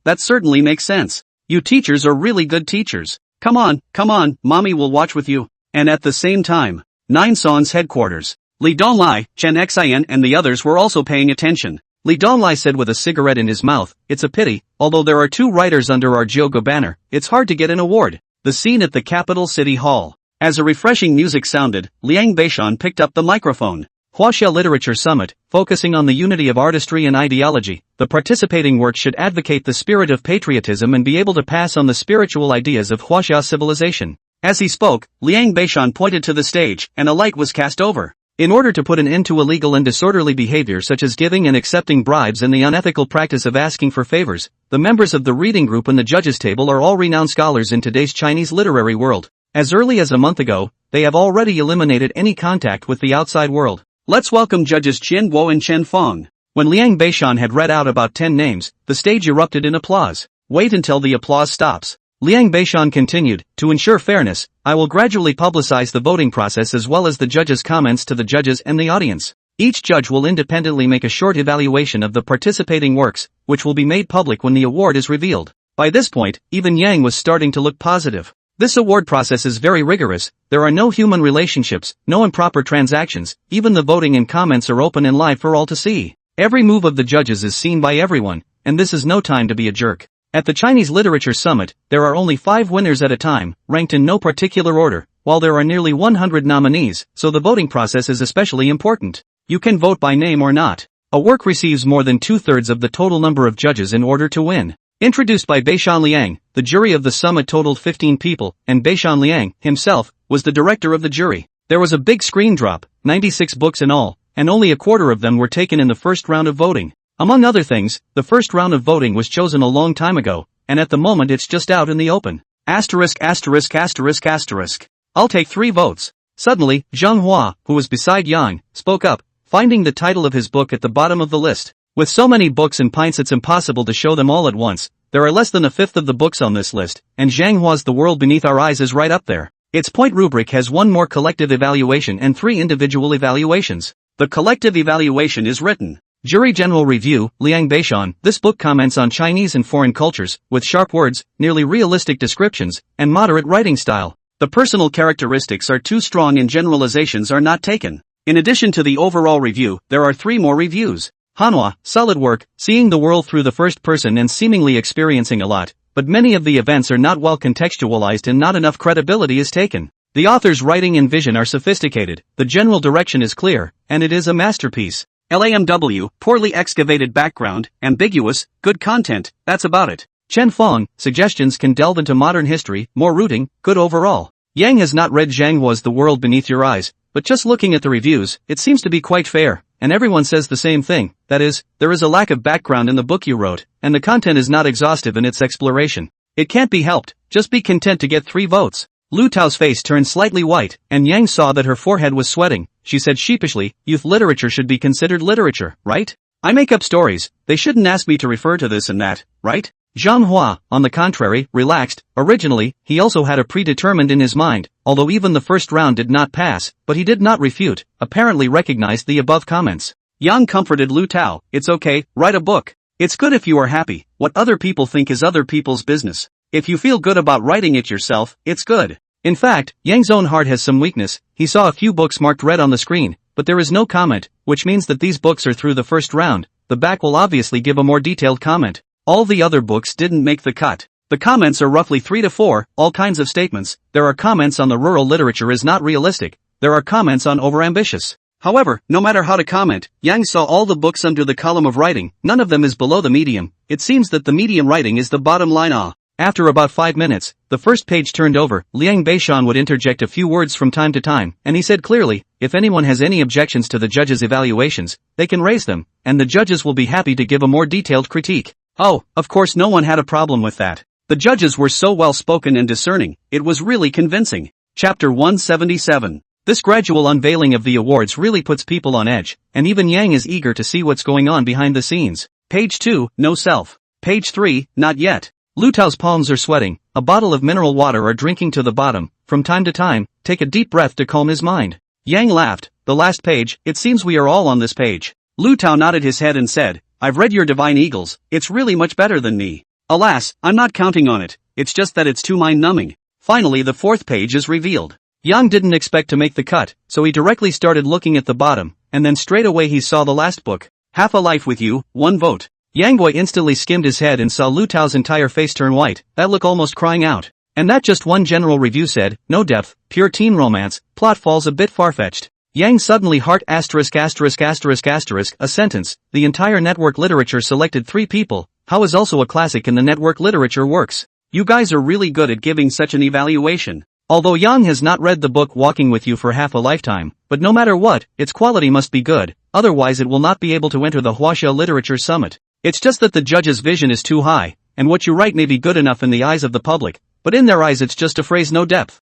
that certainly makes sense. You teachers are really good teachers. Come on, mommy will watch with you. And at the same time, Nine Son's headquarters. Li Donglai, Chen Xian and the others were also paying attention. Li Donglai said with a cigarette in his mouth, it's a pity, although there are 2 writers under our Jiogo banner, it's hard to get an award. The scene at the capital city hall. As a refreshing music sounded, Liang Beishan picked up the microphone. Huaxia Literature Summit, focusing on the unity of artistry and ideology. The participating work should advocate the spirit of patriotism and be able to pass on the spiritual ideas of Huaxia civilization. As he spoke, Liang Beishan pointed to the stage, and a light was cast over. In order to put an end to illegal and disorderly behavior such as giving and accepting bribes and the unethical practice of asking for favors, the members of the reading group and the judges' table are all renowned scholars in today's Chinese literary world. As early as a month ago, they have already eliminated any contact with the outside world. Let's welcome judges Qian Guo and Chen Feng. When Liang Beishan had read out about 10 names, the stage erupted in applause. Wait until the applause stops. Liang Beishan continued, to ensure fairness, I will gradually publicize the voting process as well as the judges' comments to the judges and the audience. Each judge will independently make a short evaluation of the participating works, which will be made public when the award is revealed. By this point, even Yang was starting to look positive. This award process is very rigorous. There are no human relationships, no improper transactions, even the voting and comments are open and live for all to see. Every move of the judges is seen by everyone, and this is no time to be a jerk. At the Chinese Literature Summit, there are only 5 winners at a time, ranked in no particular order, while there are nearly 100 nominees, so the voting process is especially important. You can vote by name or not. A work receives more than 2/3 of the total number of judges in order to win. Introduced by Beishan Liang, the jury of the summit totaled 15 people, and Beishan Liang, himself, was the director of the jury. There was a big screen drop, 96 books in all, and only a quarter of them were taken in the first round of voting. Among other things, the first round of voting was chosen a long time ago, and at the moment it's just out in the open. Asterisk asterisk asterisk asterisk. I'll take 3 votes. Suddenly, Zheng Hua, who was beside Yang, spoke up, finding the title of his book at the bottom of the list. With so many books and pints it's impossible to show them all at once. There are less than a fifth of the books on this list, and Zhang Hua's The World Beneath Our Eyes is right up there. Its point rubric has 1 more collective evaluation and 3 individual evaluations. The collective evaluation is written. Jury General Review, Liang Beishan. This book comments on Chinese and foreign cultures, with sharp words, nearly realistic descriptions, and moderate writing style. The personal characteristics are too strong and generalizations are not taken. In addition to the overall review, there are 3 more reviews. Hanhua, solid work, seeing the world through the first person and seemingly experiencing a lot, but many of the events are not well contextualized and not enough credibility is taken. The author's writing and vision are sophisticated, the general direction is clear, and it is a masterpiece. LAMW, poorly excavated background, ambiguous, good content, that's about it. Chen Fong, suggestions can delve into modern history, more rooting, good overall. Yang has not read Zhang Hua's The World Beneath Your Eyes, but just looking at the reviews, it seems to be quite fair, and everyone says the same thing, that is, there is a lack of background in the book you wrote, and the content is not exhaustive in its exploration. It can't be helped, just be content to get 3 votes. Lu Tao's face turned slightly white, and Yang saw that her forehead was sweating. She said sheepishly, youth literature should be considered literature, right? I make up stories, they shouldn't ask me to refer to this and that, right? Zhang Hua, on the contrary, relaxed. Originally, he also had a predetermined in his mind, although even the first round did not pass, but he did not refute, apparently recognized the above comments. Yang comforted Lu Tao, it's okay, write a book. It's good if you are happy, what other people think is other people's business. If you feel good about writing it yourself, it's good. In fact, Yang's own heart has some weakness. He saw a few books marked red on the screen, but there is no comment, which means that these books are through the first round. The back will obviously give a more detailed comment. All the other books didn't make the cut. The comments are roughly 3 to 4, all kinds of statements. There are comments on the rural literature is not realistic. There are comments on overambitious. However, no matter how to comment, Yang saw all the books under the column of writing, none of them is below the medium. It seems that the medium writing is the bottom line. After about 5 minutes, the first page turned over. Liang Beishan would interject a few words from time to time, and he said clearly, if anyone has any objections to the judges' evaluations, they can raise them, and the judges will be happy to give a more detailed critique. Oh, of course no one had a problem with that. The judges were so well spoken and discerning, it was really convincing. Chapter 177. This gradual unveiling of the awards really puts people on edge, and even Yang is eager to see what's going on behind the scenes. Page 2, no self. Page 3, not yet. Lu Tao's palms are sweating, a bottle of mineral water are drinking to the bottom. From time to time, take a deep breath to calm his mind. Yang laughed. The last page, it seems we are all on this page. Lu Tao nodded his head and said, I've read your Divine Eagles, it's really much better than me. Alas, I'm not counting on it, it's just that it's too mind-numbing. Finally the 4th page is revealed. Yang didn't expect to make the cut, so he directly started looking at the bottom, and then straight away he saw the last book. Half a Life with You, 1 vote. Yang Gui instantly skimmed his head and saw Lu Tao's entire face turn white, that look almost crying out. And that just one general review said, no depth, pure teen romance, plot falls a bit far-fetched. Yang suddenly heart ***** a sentence, the entire network literature selected 3 people, how is also a classic in the network literature works. You guys are really good at giving such an evaluation. Although Yang has not read the book Walking with You for half a lifetime, but no matter what, its quality must be good, otherwise it will not be able to enter the Huaxia Literature Summit. It's just that the judge's vision is too high, and what you write may be good enough in the eyes of the public, but in their eyes it's just a phrase no depth.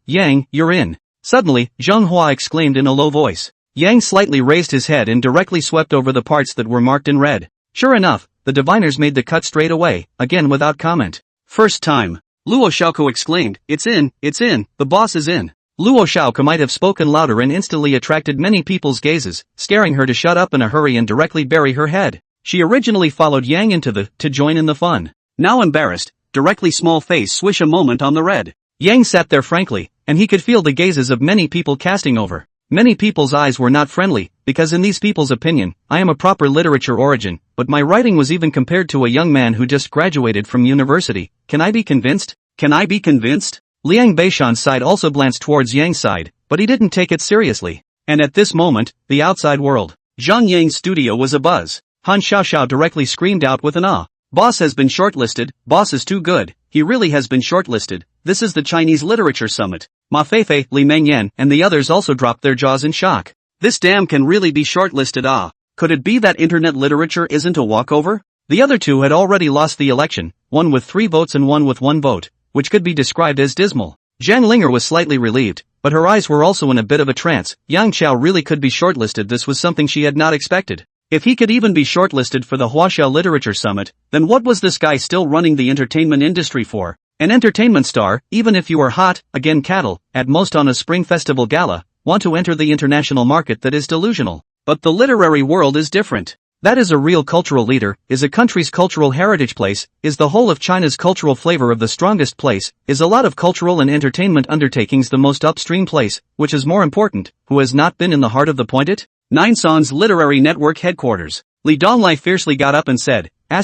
Yang, you're in. Suddenly, Zheng Hua exclaimed in a low voice. Yang slightly raised his head and directly swept over the parts that were marked in red. Sure enough, the diviners made the cut straight away, again without comment. First time. Luo Xiaoko exclaimed, it's in, the boss is in. Luo Xiaoko might have spoken louder and instantly attracted many people's gazes, scaring her to shut up in a hurry and directly bury her head. She originally followed Yang into to join in the fun. Now embarrassed, directly small face swish a moment on the red. Yang sat there frankly, and he could feel the gazes of many people casting over. Many people's eyes were not friendly, because in these people's opinion, I am a proper literature origin, but my writing was even compared to a young man who just graduated from university. Can I be convinced? Liang Beishan's side also glanced towards Yang's side, but he didn't take it seriously. And at this moment, the outside world. Zhang Yang's studio was abuzz. Han Xiaoxiao directly screamed out with an ah. Boss has been shortlisted, boss is too good, he really has been shortlisted, this is the Chinese Literature Summit. Ma Feifei, Li Mengyan, and the others also dropped their jaws in shock. This damn can really be shortlisted. Could it be that internet literature isn't a walkover? The other two had already lost the election, one with 3 votes and one with 1 vote, which could be described as dismal. Zhang Linger was slightly relieved, but her eyes were also in a bit of a trance. Yang Chao really could be shortlisted. This was something she had not expected. If he could even be shortlisted for the Huaxia Literature Summit, then what was this guy still running the entertainment industry for? An entertainment star, even if you are hot, again cattle, at most on a spring festival gala, want to enter the international market, that is delusional. But the literary world is different. That is a real cultural leader, is a country's cultural heritage place, is the whole of China's cultural flavor of the strongest place, is a lot of cultural and entertainment undertakings the most upstream place, which is more important, who has not been in the heart of the point it? Nine Son's literary network headquarters. Li Donglai fiercely got up and said, *******,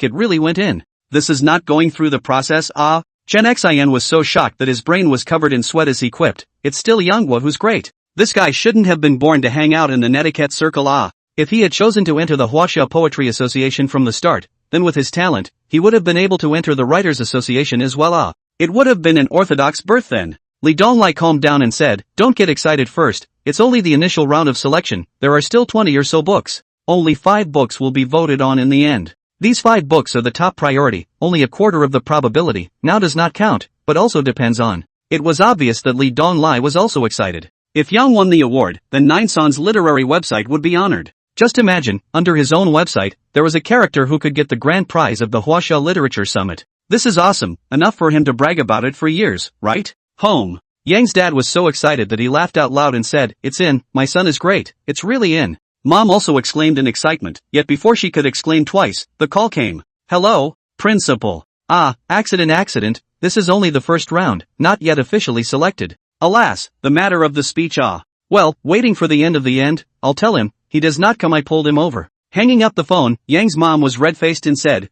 it really went in. This is not going through the process, ah? Chen Xian was so shocked that his brain was covered in sweat as he quipped, it's still Yanghua who's great. This guy shouldn't have been born to hang out in the netiquette circle, ah. If he had chosen to enter the Huaxia Poetry Association from the start, then with his talent, he would have been able to enter the Writers Association as well, ah. It would have been an orthodox birth then. Li Donglai calmed down and said, don't get excited first, it's only the initial round of selection, there are still 20 or so books. Only 5 books will be voted on in the end. These 5 books are the top priority, only a quarter of the probability, now does not count, but also depends on. It was obvious that Li Donglai was also excited. If Yang won the award, then Nine Son's literary website would be honored. Just imagine, under his own website, there was a character who could get the grand prize of the Huaxia Literature Summit. This is awesome, enough for him to brag about it for years, right? Home. Yang's dad was so excited that he laughed out loud and said, it's in, my son is great, it's really in. Mom also exclaimed in excitement, yet before she could exclaim twice, the call came. Hello, principal. Ah, accident, this is only the first round, not yet officially selected. Alas, the matter of the speech, ah. Well, waiting for the end of the end, I'll tell him, he does not come, I pulled him over. Hanging up the phone, Yang's mom was red-faced and said,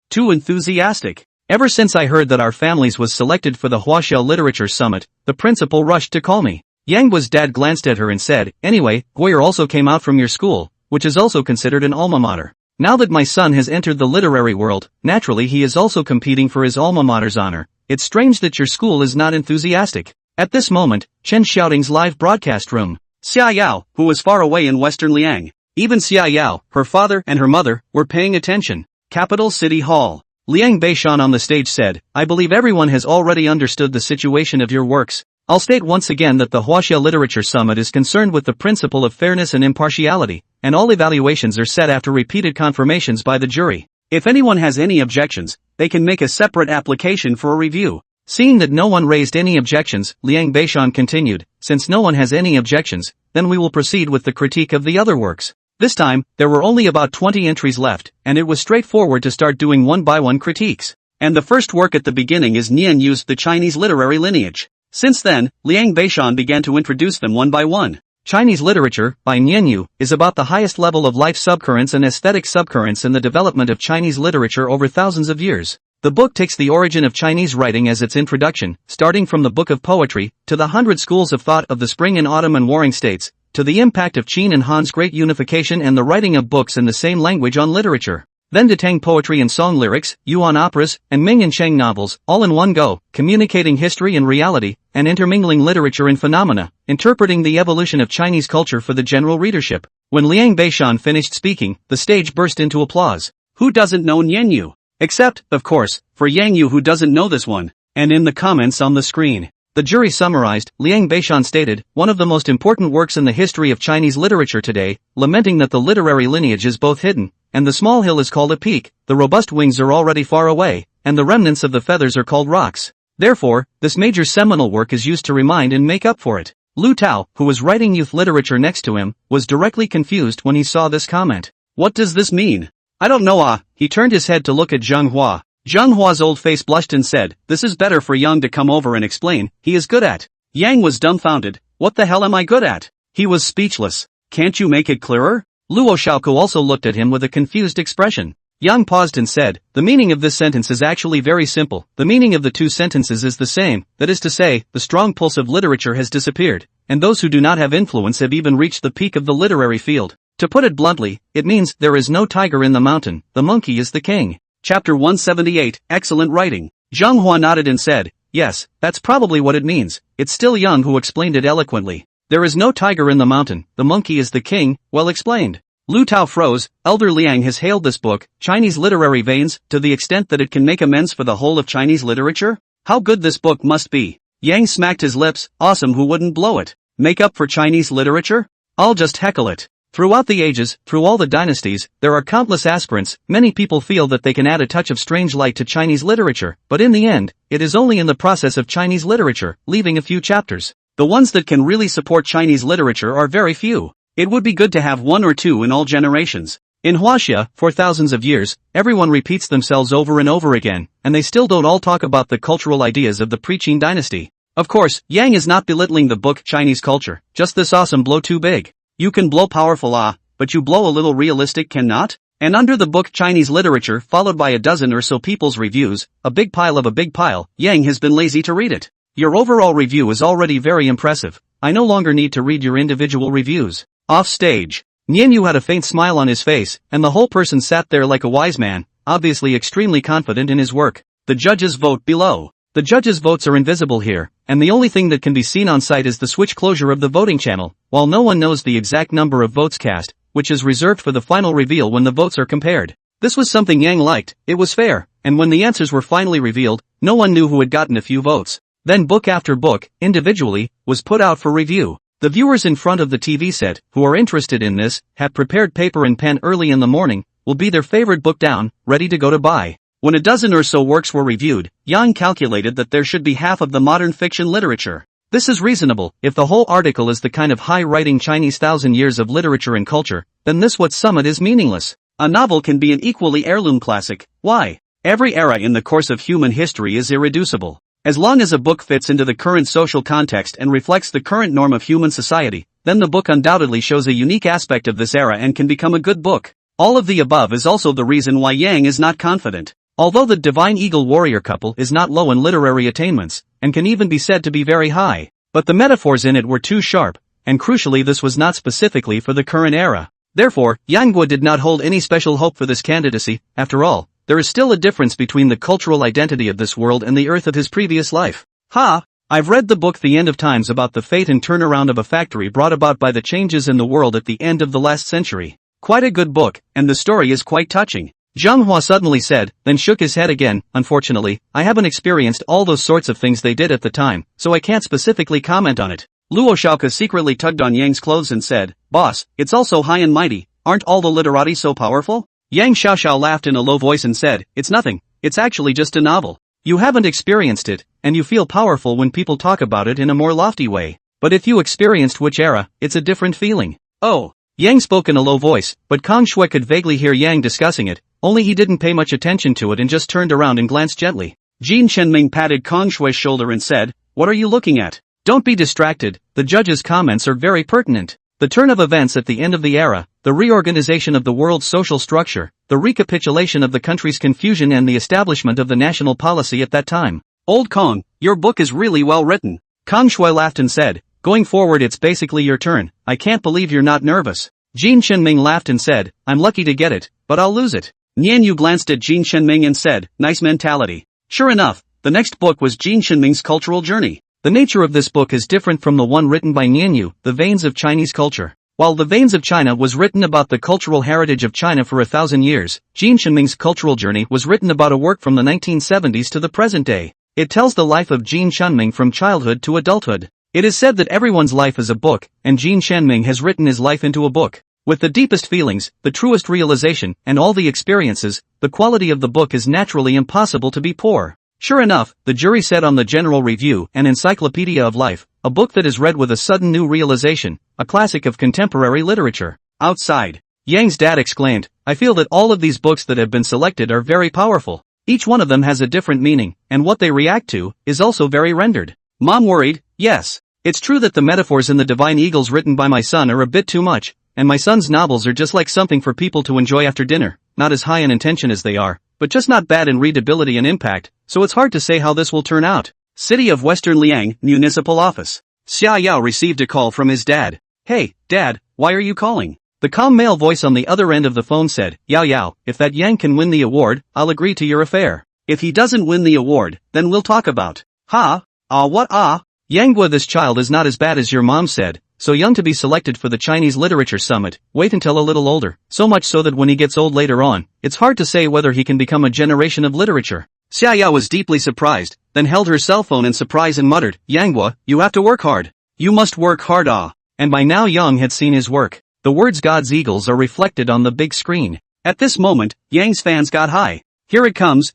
too enthusiastic. Ever since I heard that our families was selected for the Huaxia Literature Summit, the principal rushed to call me. Yang's dad glanced at her and said, anyway, Guoyer also came out from your school, which is also considered an alma mater. Now that my son has entered the literary world, naturally he is also competing for his alma mater's honor. It's strange that your school is not enthusiastic. At this moment, Chen Xiaoting's live broadcast room. Xia Yao, who was far away in western Liang. Even Xia Yao, her father and her mother, were paying attention. Capital City Hall. Liang Beishan on the stage said, I believe everyone has already understood the situation of your works. I'll state once again that the Huaxia Literature Summit is concerned with the principle of fairness and impartiality, and all evaluations are set after repeated confirmations by the jury. If anyone has any objections, they can make a separate application for a review. Seeing that no one raised any objections, Liang Beishan continued, since no one has any objections, then we will proceed with the critique of the other works. This time, there were only about 20 entries left, and it was straightforward to start doing one-by-one critiques. And the first work at the beginning is Nian Yu's The Chinese Literary Lineage. Since then, Liang Beishan began to introduce them one by one. Chinese literature, by Nian Yu, is about the highest level of life subcurrents and aesthetic subcurrents in the development of Chinese literature over thousands of years. The book takes the origin of Chinese writing as its introduction, starting from the Book of Poetry, to the 100 schools of thought of the Spring and Autumn and Warring States, to the impact of Qin and Han's great unification and the writing of books in the same language on literature. Then to Tang poetry and song lyrics, Yuan operas, and Ming and Sheng novels, all in one go, communicating history and reality, and intermingling literature and phenomena, interpreting the evolution of Chinese culture for the general readership. When Liang Beishan finished speaking, the stage burst into applause. Who doesn't know Nian Yu? Except, of course, for Yang Yu who doesn't know this one. And in the comments on the screen, the jury summarized, Liang Beishan stated, one of the most important works in the history of Chinese literature today, lamenting that the literary lineage is both hidden, and the small hill is called a peak, the robust wings are already far away, and the remnants of the feathers are called rocks. Therefore, this major seminal work is used to remind and make up for it. Lu Tao, who was writing youth literature next to him, was directly confused when he saw this comment. What does this mean? I don't know. He turned his head to look at Zheng Hua. Zheng Hua's old face blushed and said, this is better for Yang to come over and explain, he is good at. Yang was dumbfounded. What the hell am I good at? He was speechless. Can't you make it clearer? Luo Xiaoku also looked at him with a confused expression. Yang paused and said, the meaning of this sentence is actually very simple. The meaning of the two sentences is the same, that is to say, the strong pulse of literature has disappeared, and those who do not have influence have even reached the peak of the literary field. To put it bluntly, it means there is no tiger in the mountain, the monkey is the king. Chapter 178, Excellent Writing. Zheng Hua nodded and said, yes, that's probably what it means. It's still Yang who explained it eloquently. There is no tiger in the mountain, the monkey is the king, well explained. Lu Tao froze. Elder Liang has hailed this book, Chinese Literary Veins, to the extent that it can make amends for the whole of Chinese literature? How good this book must be. Yang smacked his lips. Awesome, who wouldn't blow it? Make up for Chinese literature? I'll just heckle it. Throughout the ages, through all the dynasties, there are countless aspirants. Many people feel that they can add a touch of strange light to Chinese literature, but in the end, it is only in the process of Chinese literature, leaving a few chapters. The ones that can really support Chinese literature are very few. It would be good to have one or two in all generations. In Huaxia, for thousands of years, everyone repeats themselves over and over again, and they still don't all talk about the cultural ideas of the pre-Qin dynasty. Of course, Yang is not belittling the book Chinese culture, just this awesome blow too big. You can blow powerful but you blow a little realistic cannot? And under the book Chinese literature followed by a dozen or so people's reviews, a big pile of a big pile, Yang has been lazy to read it. Your overall review is already very impressive. I no longer need to read your individual reviews. Off stage. Nianyu had a faint smile on his face, and the whole person sat there like a wise man, obviously extremely confident in his work. The judges vote below. The judges' votes are invisible here, and the only thing that can be seen on site is the switch closure of the voting channel, while no one knows the exact number of votes cast, which is reserved for the final reveal when the votes are compared. This was something Yang liked. It was fair, and when the answers were finally revealed, no one knew who had gotten a few votes. Then book after book, individually, was put out for review. The viewers in front of the TV set, who are interested in this, have prepared paper and pen early in the morning, will be their favorite book down, ready to go to buy. When a dozen or so works were reviewed, Yang calculated that there should be half of the modern fiction literature. This is reasonable. If the whole article is the kind of high-writing Chinese 1,000 years of literature and culture, then this what sum it is meaningless. A novel can be an equally heirloom classic. Why? Every era in the course of human history is irreducible. As long as a book fits into the current social context and reflects the current norm of human society, then the book undoubtedly shows a unique aspect of this era and can become a good book. All of the above is also the reason why Yang is not confident. Although the Divine Eagle warrior couple is not low in literary attainments, and can even be said to be very high, but the metaphors in it were too sharp, and crucially this was not specifically for the current era. Therefore, Yang Guo did not hold any special hope for this candidacy. After all, there is still a difference between the cultural identity of this world and the earth of his previous life. I've read the book The End of Times about the fate and turnaround of a factory brought about by the changes in the world at the end of the last century. Quite a good book, and the story is quite touching. Zhang Hua suddenly said, then shook his head again. Unfortunately, I haven't experienced all those sorts of things they did at the time, so I can't specifically comment on it. Luo Shaoka secretly tugged on Yang's clothes and said, Boss, it's all so high and mighty, aren't all the literati so powerful? Yang Xiaoxiao laughed in a low voice and said, it's nothing, it's actually just a novel. You haven't experienced it, and you feel powerful when people talk about it in a more lofty way. But if you experienced which era, it's a different feeling. Oh. Yang spoke in a low voice, but Kang Shui could vaguely hear Yang discussing it, only he didn't pay much attention to it and just turned around and glanced gently. Jin Chenming patted Kang Shui's shoulder and said, what are you looking at? Don't be distracted, the judge's comments are very pertinent. The turn of events at the end of the era, the reorganization of the world's social structure, the recapitulation of the country's confusion and the establishment of the national policy at that time. Old Kong, your book is really well written. Kang Shui laughed and said, going forward it's basically your turn, I can't believe you're not nervous. Jin Chenming laughed and said, I'm lucky to get it, but I'll lose it. Nian Yu glanced at Jin Chenming and said, nice mentality. Sure enough, the next book was Jin Chenming's cultural journey. The nature of this book is different from the one written by Nian Yu, The Veins of Chinese Culture. While The Veins of China was written about the cultural heritage of China for 1,000 years, Jin Chenming's cultural journey was written about a work from the 1970s to the present day. It tells the life of Jin Chenming from childhood to adulthood. It is said that everyone's life is a book, and Jin Chenming has written his life into a book. With the deepest feelings, the truest realization, and all the experiences, the quality of the book is naturally impossible to be poor. Sure enough, the jury said on the General Review, an encyclopedia of life, a book that is read with a sudden new realization, a classic of contemporary literature. Outside, Yang's dad exclaimed, I feel that all of these books that have been selected are very powerful. Each one of them has a different meaning, and what they react to, is also very rendered. Mom worried, yes. It's true that the metaphors in the Divine Eagles written by my son are a bit too much, and my son's novels are just like something for people to enjoy after dinner, not as high in intention as they are, but just not bad in readability and impact, so it's hard to say how this will turn out. City of Western Liang, Municipal Office. Xia Yao received a call from his dad. Hey, Dad, why are you calling? The calm male voice on the other end of the phone said, Yao Yao, if that Yang can win the award, I'll agree to your affair. If he doesn't win the award, then we'll talk about. What? Yang Guo, this child is not as bad as your mom said, so young to be selected for the Chinese Literature Summit, wait until a little older, so much so that when he gets old later on, it's hard to say whether he can become a generation of literature. Xiaoyao was deeply surprised, then held her cell phone in surprise and muttered, Yanghua, you have to work hard. You must work hard And by now Yang had seen his work. The words God's eagles are reflected on the big screen. At this moment, Yang's fans got high. Here it comes,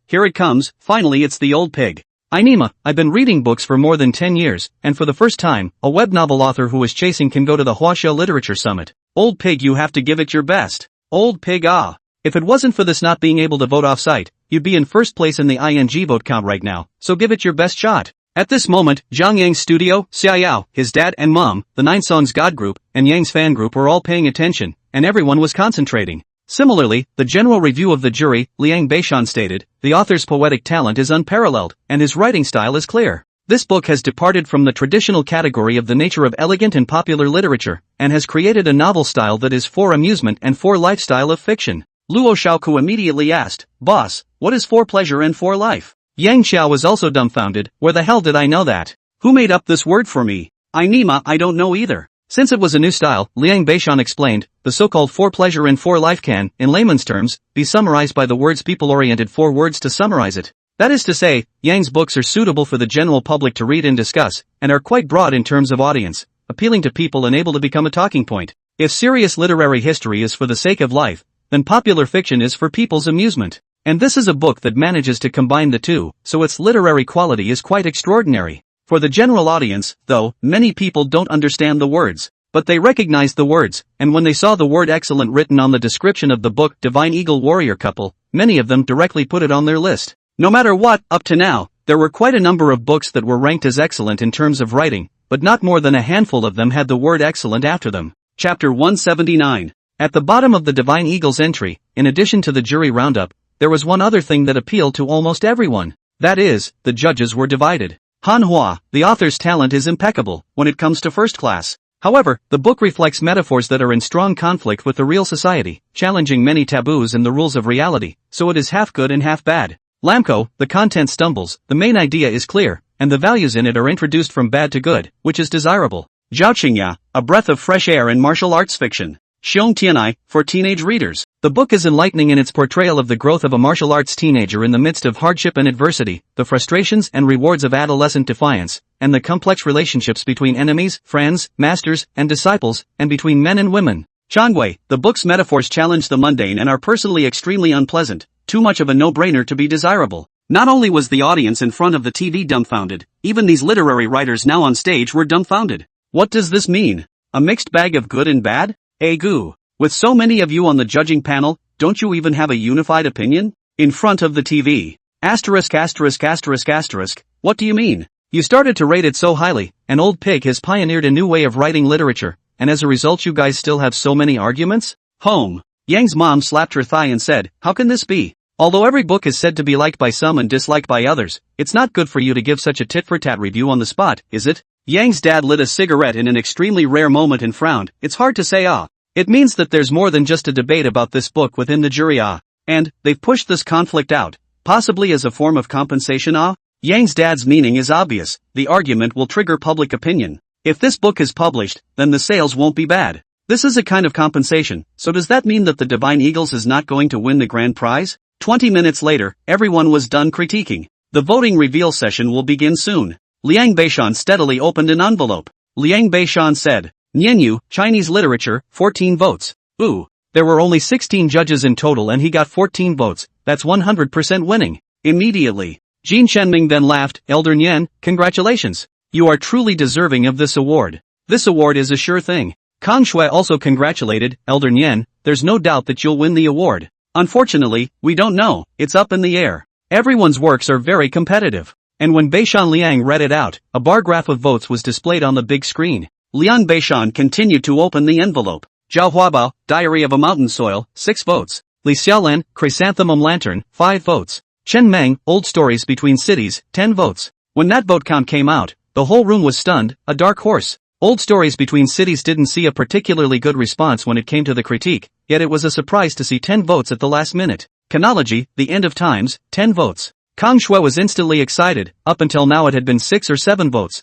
finally it's the old pig. Ainima, I've been reading books for more than 10 years, and for the first time, a web novel author who is chasing can go to the Huaxia Literature Summit. Old pig, you have to give it your best. Old pig, If it wasn't for this not being able to vote off-site, you'd be in first place in the ING vote count right now, so give it your best shot. At this moment, Zhang Yang's studio, Xiaoyao, his dad and mom, the Nine Songs God group, and Yang's fan group were all paying attention, and everyone was concentrating. Similarly, the general review of the jury, Liang Beishan stated, the author's poetic talent is unparalleled, and his writing style is clear. This book has departed from the traditional category of the nature of elegant and popular literature, and has created a novel style that is for amusement and for lifestyle of fiction. Luo Shaoku immediately asked, Boss, what is for pleasure and for life? Yang Xiao was also dumbfounded, where the hell did I know that? Who made up this word for me? Ainima, I don't know either. Since it was a new style, Liang Beishan explained, the so-called for pleasure and for life can, in layman's terms, be summarized by the words people-oriented 4 words to summarize it. That is to say, Yang's books are suitable for the general public to read and discuss, and are quite broad in terms of audience, appealing to people and able to become a talking point. If serious literary history is for the sake of life, then popular fiction is for people's amusement. And this is a book that manages to combine the two, so its literary quality is quite extraordinary. For the general audience, though, many people don't understand the words, but they recognized the words, and when they saw the word excellent written on the description of the book Divine Eagle Warrior Couple, many of them directly put it on their list. No matter what, up to now, there were quite a number of books that were ranked as excellent in terms of writing, but not more than a handful of them had the word excellent after them. Chapter 179. At the bottom of the Divine Eagle's entry, in addition to the jury roundup, there was one other thing that appealed to almost everyone. That is, the judges were divided. Han Hua, the author's talent is impeccable, when it comes to first class. However, the book reflects metaphors that are in strong conflict with the real society, challenging many taboos and the rules of reality, so it is half good and half bad. Lamco, the content stumbles, the main idea is clear, and the values in it are introduced from bad to good, which is desirable. Zhaoqingya, a breath of fresh air in martial arts fiction. Xiong Tianai, for teenage readers. The book is enlightening in its portrayal of the growth of a martial arts teenager in the midst of hardship and adversity, the frustrations and rewards of adolescent defiance, and the complex relationships between enemies, friends, masters, and disciples, and between men and women. Changwei, the book's metaphors challenge the mundane and are personally extremely unpleasant, too much of a no-brainer to be desirable. Not only was the audience in front of the TV dumbfounded, even these literary writers now on stage were dumbfounded. What does this mean? A mixed bag of good and bad? Goo. With so many of you on the judging panel, don't you even have a unified opinion? In front of the TV. Asterisk. What do you mean? You started to rate it so highly, and Old Pig has pioneered a new way of writing literature, and as a result you guys still have so many arguments? Home. Yang's mom slapped her thigh and said, how can this be? Although every book is said to be liked by some and disliked by others, it's not good for you to give such a tit-for-tat review on the spot, is it? Yang's dad lit a cigarette in an extremely rare moment and frowned. It's hard to say It means that there's more than just a debate about this book within the jury and they've pushed this conflict out, possibly as a form of compensation Yang's dad's meaning is obvious, the argument will trigger public opinion. If this book is published, then the sales won't be bad. This is a kind of compensation, so does that mean that the Divine Eagles is not going to win the grand prize? 20 minutes later, everyone was done critiquing. The voting reveal session will begin soon. Liang Beishan steadily opened an envelope. Liang Beishan said, Nianyu, Chinese literature, 14 votes. Ooh. There were only 16 judges in total and he got 14 votes, that's 100% winning. Immediately. Jin Shenming then laughed, Elder Nian, congratulations. You are truly deserving of this award. This award is a sure thing. Kang Shui also congratulated, Elder Nian, there's no doubt that you'll win the award. Unfortunately, we don't know, it's up in the air. Everyone's works are very competitive. And when Beishan Liang read it out, a bar graph of votes was displayed on the big screen. Liang Beishan continued to open the envelope. Zhao Huabao, Diary of a Mountain Soil, 6 votes. Li Xiaolan, Chrysanthemum Lantern, 5 votes. Chen Meng, Old Stories Between Cities, 10 votes. When that vote count came out, the whole room was stunned, a dark horse. Old Stories Between Cities didn't see a particularly good response when it came to the critique, yet it was a surprise to see 10 votes at the last minute. Chronology, The End of Times, 10 votes. Kang Shui was instantly excited, up until now it had been 6 or 7 votes,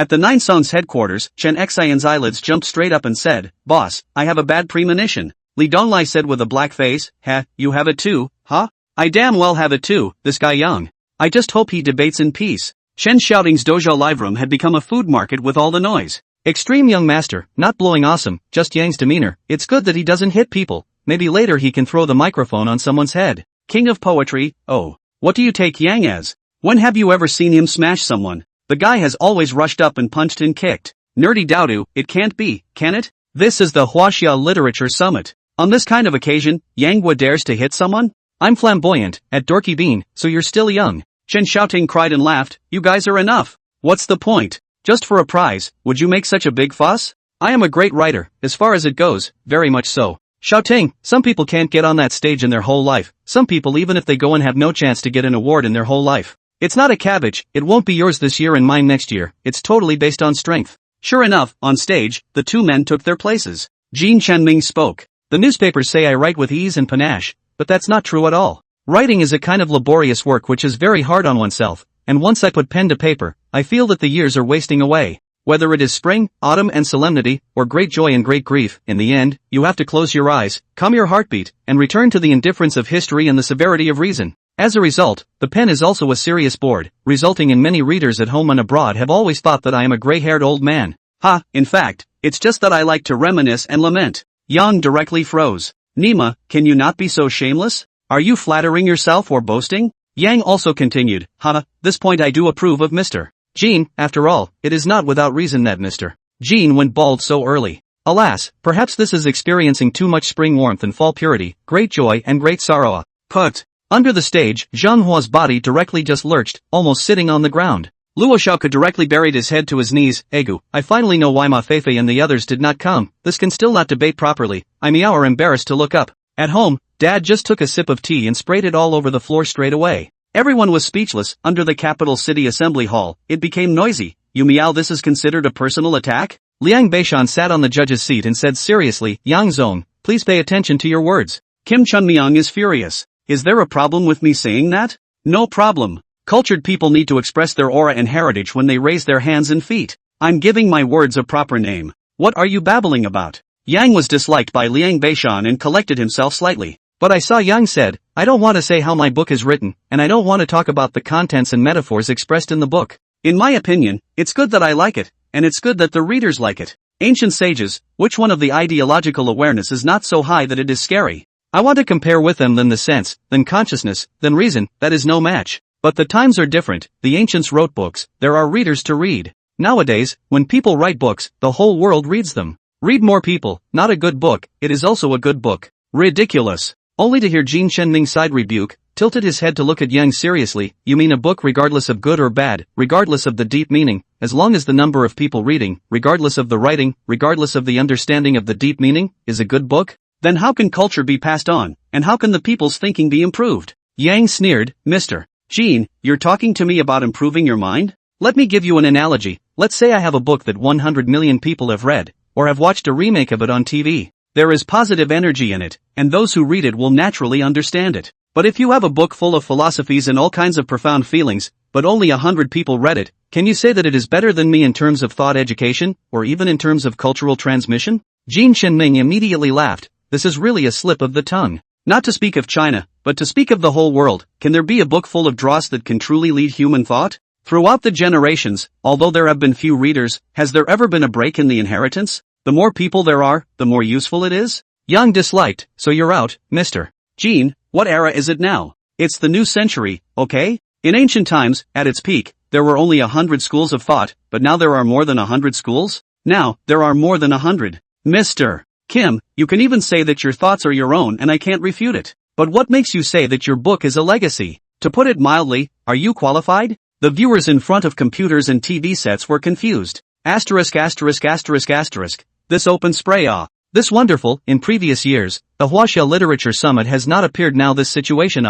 At the Nine Songs headquarters, Chen Xian's eyelids jumped straight up and said, "Boss, I have a bad premonition." Li Donglai said with a black face, "Heh, you have it too, huh? I damn well have it too, this guy Yang. I just hope he debates in peace." Chen Shouting's dojo live room had become a food market with all the noise. Extreme young master, not blowing awesome, just Yang's demeanor. It's good that he doesn't hit people. Maybe later he can throw the microphone on someone's head. King of poetry, oh. What do you take Yang as? When have you ever seen him smash someone? The guy has always rushed up and punched and kicked. Nerdy Dowdu, it can't be, can it? This is the Huaxia Literature Summit. On this kind of occasion, Yang Hua dares to hit someone? I'm flamboyant, at Dorky Bean, so you're still young. Chen Shouting cried and laughed, you guys are enough. What's the point? Just for a prize, would you make such a big fuss? I am a great writer, as far as it goes, very much so. Shouting, some people can't get on that stage in their whole life, some people even if they go and have no chance to get an award in their whole life. It's not a cabbage, it won't be yours this year and mine next year, it's totally based on strength. Sure enough, on stage, the two men took their places. Jin Chenming spoke. The newspapers say I write with ease and panache, but that's not true at all. Writing is a kind of laborious work which is very hard on oneself, and once I put pen to paper, I feel that the years are wasting away. Whether it is spring, autumn and solemnity, or great joy and great grief, in the end, you have to close your eyes, calm your heartbeat, and return to the indifference of history and the severity of reason. As a result, the pen is also a serious board, resulting in many readers at home and abroad have always thought that I am a gray-haired old man. Ha, in fact, it's just that I like to reminisce and lament. Yang directly froze. Nima, can you not be so shameless? Are you flattering yourself or boasting? Yang also continued, this point I do approve of Mr. Jean, after all, it is not without reason that Mr. Jean went bald so early. Alas, perhaps this is experiencing too much spring warmth and fall purity, great joy and great sorrow. Put. Under the stage, Zhang Hua's body directly just lurched, almost sitting on the ground. Luo Xiaoke directly buried his head to his knees. Egu, I finally know why Ma Feifei and the others did not come. This can still not debate properly. I meow are embarrassed to look up. At home, Dad just took a sip of tea and sprayed it all over the floor straight away. Everyone was speechless. Under the capital city assembly hall, it became noisy. You meow, this is considered a personal attack? Liang Beishan sat on the judge's seat and said seriously, Yang Zong, please pay attention to your words. Kim Chunmiang is furious. Is there a problem with me saying that? No problem. Cultured people need to express their aura and heritage when they raise their hands and feet. I'm giving my words a proper name. What are you babbling about? Yang was disliked by Liang Beishan and collected himself slightly. But I saw Yang said, I don't want to say how my book is written, and I don't want to talk about the contents and metaphors expressed in the book. In my opinion, it's good that I like it, and it's good that the readers like it. Ancient sages, which one of the ideological awareness is not so high that it is scary? I want to compare with them then the sense, then consciousness, then reason, that is no match. But the times are different, the ancients wrote books, there are readers to read. Nowadays, when people write books, the whole world reads them. Read more people, not a good book, it is also a good book. Ridiculous. Only to hear Jin Chenming's side rebuke, tilted his head to look at Yang seriously, you mean a book regardless of good or bad, regardless of the deep meaning, as long as the number of people reading, regardless of the writing, regardless of the understanding of the deep meaning, is a good book? Then how can culture be passed on, and how can the people's thinking be improved? Yang sneered, Mr. Jean, you're talking to me about improving your mind? Let me give you an analogy. Let's say I have a book that 100 million people have read, or have watched a remake of it on TV. There is positive energy in it, and those who read it will naturally understand it. But if you have a book full of philosophies and all kinds of profound feelings, but only 100 people read it, can you say that it is better than me in terms of thought education, or even in terms of cultural transmission? Jin Chenming immediately laughed. This is really a slip of the tongue. Not to speak of China, but to speak of the whole world, can there be a book full of dross that can truly lead human thought? Throughout the generations, although there have been few readers, has there ever been a break in the inheritance? The more people there are, the more useful it is? Yang disliked, so you're out, Mr. Jean, what era is it now? It's the new century, okay? In ancient times, at its peak, there were only 100 schools of thought, but now there are more than 100 schools? Now, there are more than 100. Mr. Kim, you can even say that your thoughts are your own and I can't refute it. But what makes you say that your book is a legacy? To put it mildly, are you qualified? The viewers in front of computers and TV sets were confused. Asterisk asterisk asterisk asterisk. This open spray This wonderful, in previous years, the Huaxia Literature Summit has not appeared now this situation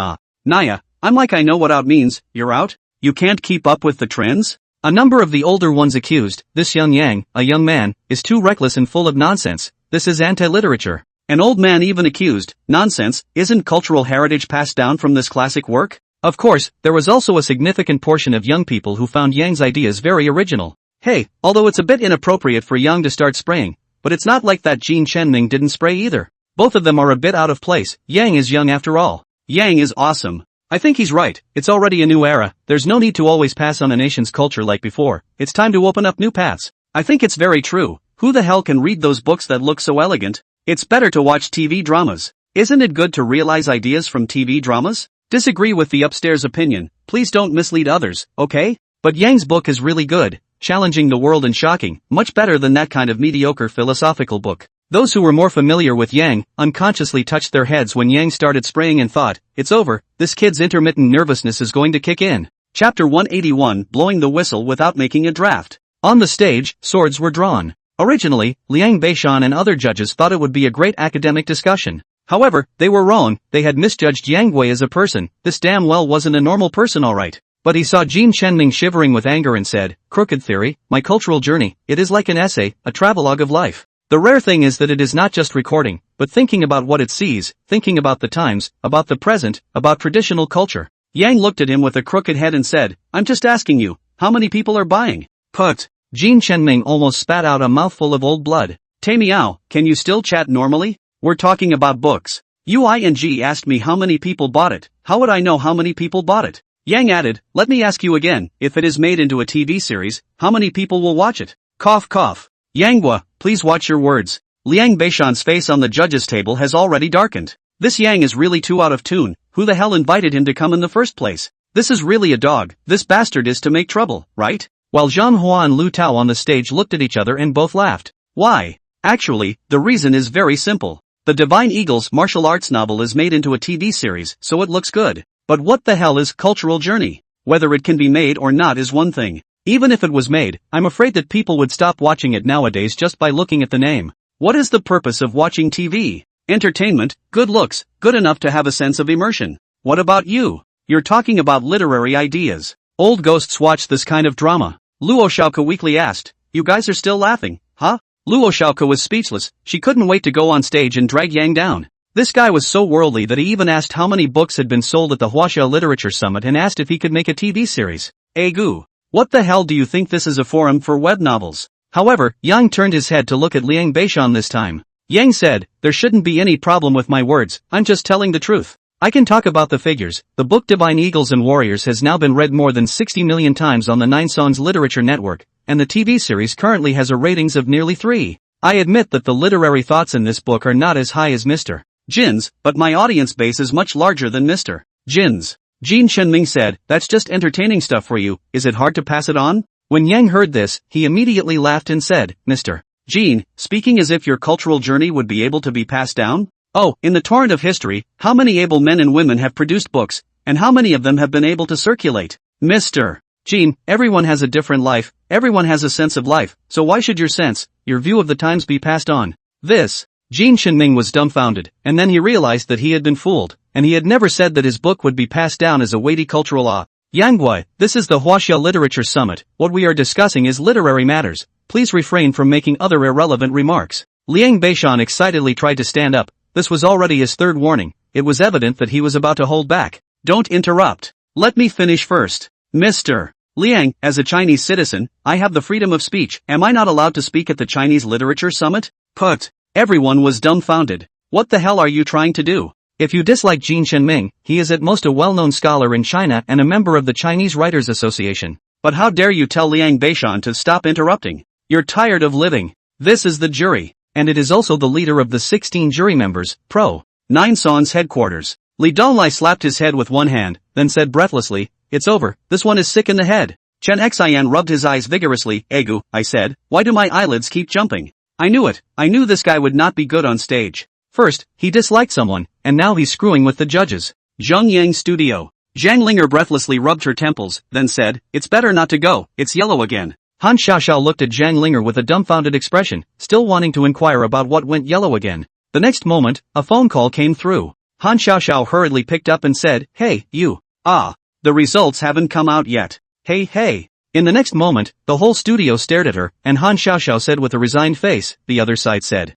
Naya, I'm like I know what out means, you're out? You can't keep up with the trends? A number of the older ones accused, this young Yang, a young man, is too reckless and full of nonsense. This is anti-literature. An old man even accused, nonsense, isn't cultural heritage passed down from this classic work? Of course, there was also a significant portion of young people who found Yang's ideas very original. Hey, although it's a bit inappropriate for Yang to start spraying, but it's not like that Jin Chenming didn't spray either. Both of them are a bit out of place. Yang is young after all. Yang is awesome. I think he's right. It's already a new era. There's no need to always pass on a nation's culture like before. It's time to open up new paths. I think it's very true. Who the hell can read those books that look so elegant? It's better to watch TV dramas. Isn't it good to realize ideas from TV dramas? Disagree with the upstairs opinion. Please don't mislead others, okay? But Yang's book is really good, challenging the world and shocking, much better than that kind of mediocre philosophical book. Those who were more familiar with Yang unconsciously touched their heads when Yang started spraying and thought, it's over, this kid's intermittent nervousness is going to kick in. Chapter 181, Blowing the Whistle Without Making a Draft. On the stage, swords were drawn. Originally, Liang Beishan and other judges thought it would be a great academic discussion. However, they were wrong. They had misjudged Yang Gui as a person. This damn well wasn't a normal person, alright. But he saw Jin Chenming shivering with anger and said, Crooked Theory, my cultural journey, it is like an essay, a travelogue of life. The rare thing is that it is not just recording, but thinking about what it sees, thinking about the times, about the present, about traditional culture. Yang looked at him with a crooked head and said, I'm just asking you, how many people are buying? Put. Jin Chenming almost spat out a mouthful of old blood. Tay Miao, can you still chat normally? We're talking about books. Uing asked me how many people bought it. How would I know how many people bought it? Yang added, let me ask you again, if it is made into a TV series, how many people will watch it? Cough cough. Yanghua, please watch your words. Liang Beishan's face on the judges' table has already darkened. This Yang is really too out of tune. Who the hell invited him to come in the first place? This is really a dog. This bastard is to make trouble, right? While Zhang Hua and Lu Tao on the stage looked at each other and both laughed. Why? Actually, the reason is very simple. The Divine Eagles martial arts novel is made into a TV series, so it looks good. But what the hell is cultural journey? Whether it can be made or not is one thing. Even if it was made, I'm afraid that people would stop watching it nowadays just by looking at the name. What is the purpose of watching TV? Entertainment, good looks, good enough to have a sense of immersion. What about you? You're talking about literary ideas. Old ghosts watch this kind of drama. Luo Xiaoke weakly asked, you guys are still laughing, huh? Luo Xiaoke was speechless. She couldn't wait to go on stage and drag Yang down. This guy was so worldly that he even asked how many books had been sold at the Huaxia Literature Summit and asked if he could make a TV series. Egu. What the hell do you think this is a forum for web novels? However, Yang turned his head to look at Liang Beishan this time. Yang said, there shouldn't be any problem with my words, I'm just telling the truth. I can talk about the figures. The book Divine Eagles and Warriors has now been read more than 60 million times on the Nine Songs Literature Network, and the TV series currently has a ratings of nearly 3. I admit that the literary thoughts in this book are not as high as Mr. Jin's, but my audience base is much larger than Mr. Jin's. Jin Chenming said, that's just entertaining stuff for you, is it hard to pass it on? When Yang heard this, he immediately laughed and said, Mr. Jin, speaking as if your cultural journey would be able to be passed down? Oh, in the torrent of history, how many able men and women have produced books, and how many of them have been able to circulate? Mr. Jin, everyone has a different life, everyone has a sense of life, so why should your sense, your view of the times be passed on? This. Jin Chenming was dumbfounded, and then he realized that he had been fooled, and he had never said that his book would be passed down as a weighty cultural awe. Yanghua, this is the Huaxia Literature Summit, what we are discussing is literary matters, please refrain from making other irrelevant remarks. Liang Beishan excitedly tried to stand up, this was already his third warning, it was evident that he was about to hold back. Don't interrupt. Let me finish first. Mr. Liang, as a Chinese citizen, I have the freedom of speech, am I not allowed to speak at the Chinese Literature Summit? Put. Everyone was dumbfounded. What the hell are you trying to do? If you dislike Jin Chenming, he is at most a well-known scholar in China and a member of the Chinese Writers Association. But how dare you tell Liang Beishan to stop interrupting? You're tired of living. This is the jury, and it is also the leader of the 16 jury members, Pro. Nine Son's headquarters. Li Donglai slapped his head with one hand, then said breathlessly, it's over, this one is sick in the head. Chen Xian rubbed his eyes vigorously, Egu, I said, why do my eyelids keep jumping? I knew it, I knew this guy would not be good on stage. First, he disliked someone, and now he's screwing with the judges. Zheng Yang Studio. Zhang Linger breathlessly rubbed her temples, then said, it's better not to go, it's yellow again. Han Xiaoxiao looked at Zhang Linger with a dumbfounded expression, still wanting to inquire about what went yellow again. The next moment, a phone call came through. Han Xiaoxiao hurriedly picked up and said, hey, you. Ah. The results haven't come out yet. Hey. In the next moment, the whole studio stared at her, and Han Xiaoxiao said with a resigned face, the other side said.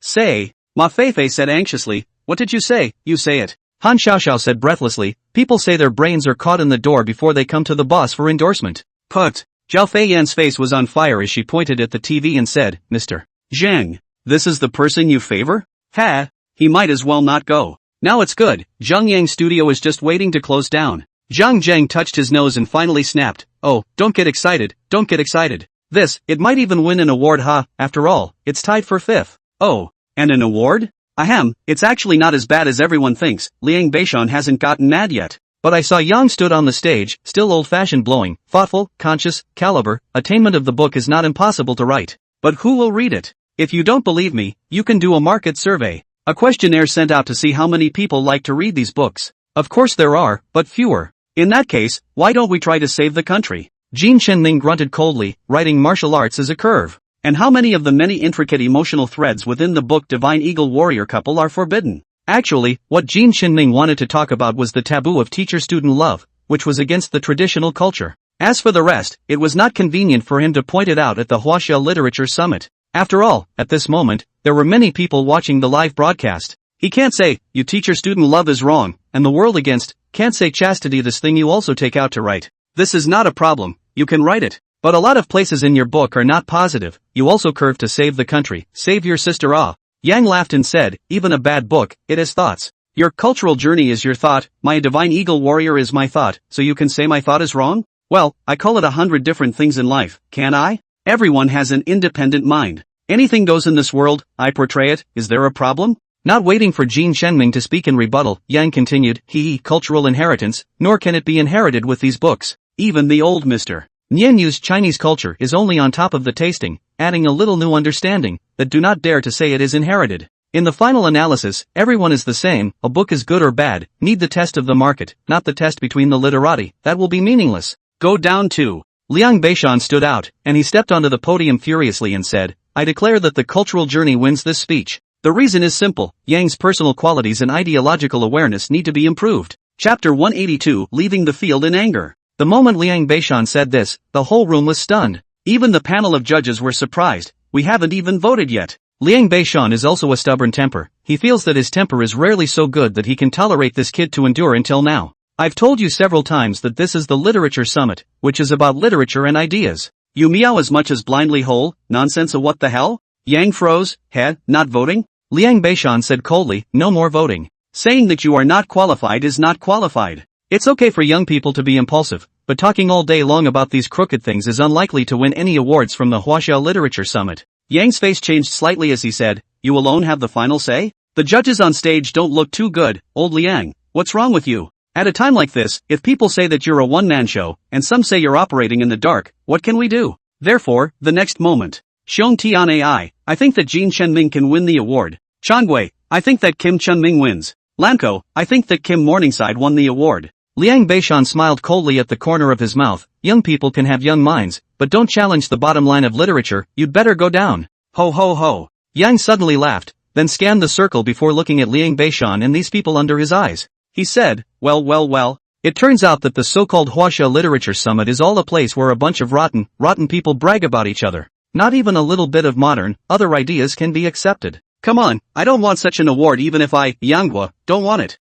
Say. Ma Feifei said anxiously, what did you say? You say it. Han Xiaoxiao said breathlessly, people say their brains are caught in the door before they come to the boss for endorsement. Put. Zhao Feiyan's face was on fire as she pointed at the TV and said, Mr. Zhang, this is the person you favor? Ha! He might as well not go. Now it's good, Zhang Yang's studio is just waiting to close down. Zhang Zhang touched his nose and finally snapped, oh, don't get excited, don't get excited. It might even win an award after all, it's tied for 5th. Oh, and an award? Ahem, it's actually not as bad as everyone thinks, Liang Beishan hasn't gotten mad yet. But I saw Yang stood on the stage, still old-fashioned blowing, thoughtful, conscious, caliber, attainment of the book is not impossible to write. But who will read it? If you don't believe me, you can do a market survey. A questionnaire sent out to see how many people like to read these books. Of course there are, but fewer. In that case, why don't we try to save the country? Jin Shenming grunted coldly, writing martial arts is a curve. And how many of the many intricate emotional threads within the book Divine Eagle Warrior Couple are forbidden? Actually, what Jin Shenming wanted to talk about was the taboo of teacher-student love, which was against the traditional culture. As for the rest, it was not convenient for him to point it out at the Huaxia Literature Summit. After all, at this moment, there were many people watching the live broadcast. He can't say, you teacher-student love is wrong, and the world against, can't say chastity this thing you also take out to write. This is not a problem, you can write it. But a lot of places in your book are not positive, you also curve to save the country, save your sister Yang laughed and said, even a bad book, it has thoughts. Your cultural journey is your thought, my divine eagle warrior is my thought, so you can say my thought is wrong? Well, I call it 100 different things in life, can I? Everyone has an independent mind. Anything goes in this world, I portray it, is there a problem? Not waiting for Jin Shenming to speak in rebuttal, Yang continued, cultural inheritance, nor can it be inherited with these books. Even the old Mr. Nianyu's Chinese culture is only on top of the tasting, adding a little new understanding, that do not dare to say it is inherited. In the final analysis, everyone is the same, a book is good or bad, need the test of the market, not the test between the literati, that will be meaningless. Go down to. Liang Beishan stood out, and he stepped onto the podium furiously and said, I declare that the cultural journey wins this speech. The reason is simple, Yang's personal qualities and ideological awareness need to be improved. Chapter 182, Leaving the Field in Anger. The moment Liang Beishan said this, the whole room was stunned. Even the panel of judges were surprised, we haven't even voted yet. Liang Beishan is also a stubborn temper, he feels that his temper is rarely so good that he can tolerate this kid to endure until now. I've told you several times that this is the Literature Summit, which is about literature and ideas. You meow as much as blindly whole, nonsense what the hell? Yang froze, not voting? Liang Beishan said coldly, no more voting. Saying that you are not qualified is not qualified. It's okay for young people to be impulsive, but talking all day long about these crooked things is unlikely to win any awards from the Huaxia Literature Summit. Yang's face changed slightly as he said, you alone have the final say? The judges on stage don't look too good, old Liang, what's wrong with you? At a time like this, if people say that you're a one-man show, and some say you're operating in the dark, what can we do? Therefore, the next moment. Xiong Tian AI, I think that Jin Shenming can win the award. Changwei, I think that Kim Chunming wins. Lanko, I think that Kim Morningside won the award. Liang Beishan smiled coldly at the corner of his mouth, young people can have young minds, but don't challenge the bottom line of literature, you'd better go down. Ho ho ho. Yang suddenly laughed, then scanned the circle before looking at Liang Beishan and these people under his eyes. He said, well, it turns out that the so-called Huaxia Literature Summit is all a place where a bunch of rotten people brag about each other. Not even a little bit of modern, other ideas can be accepted. Come on, I don't want such an award even if I, Yanghua, don't want it.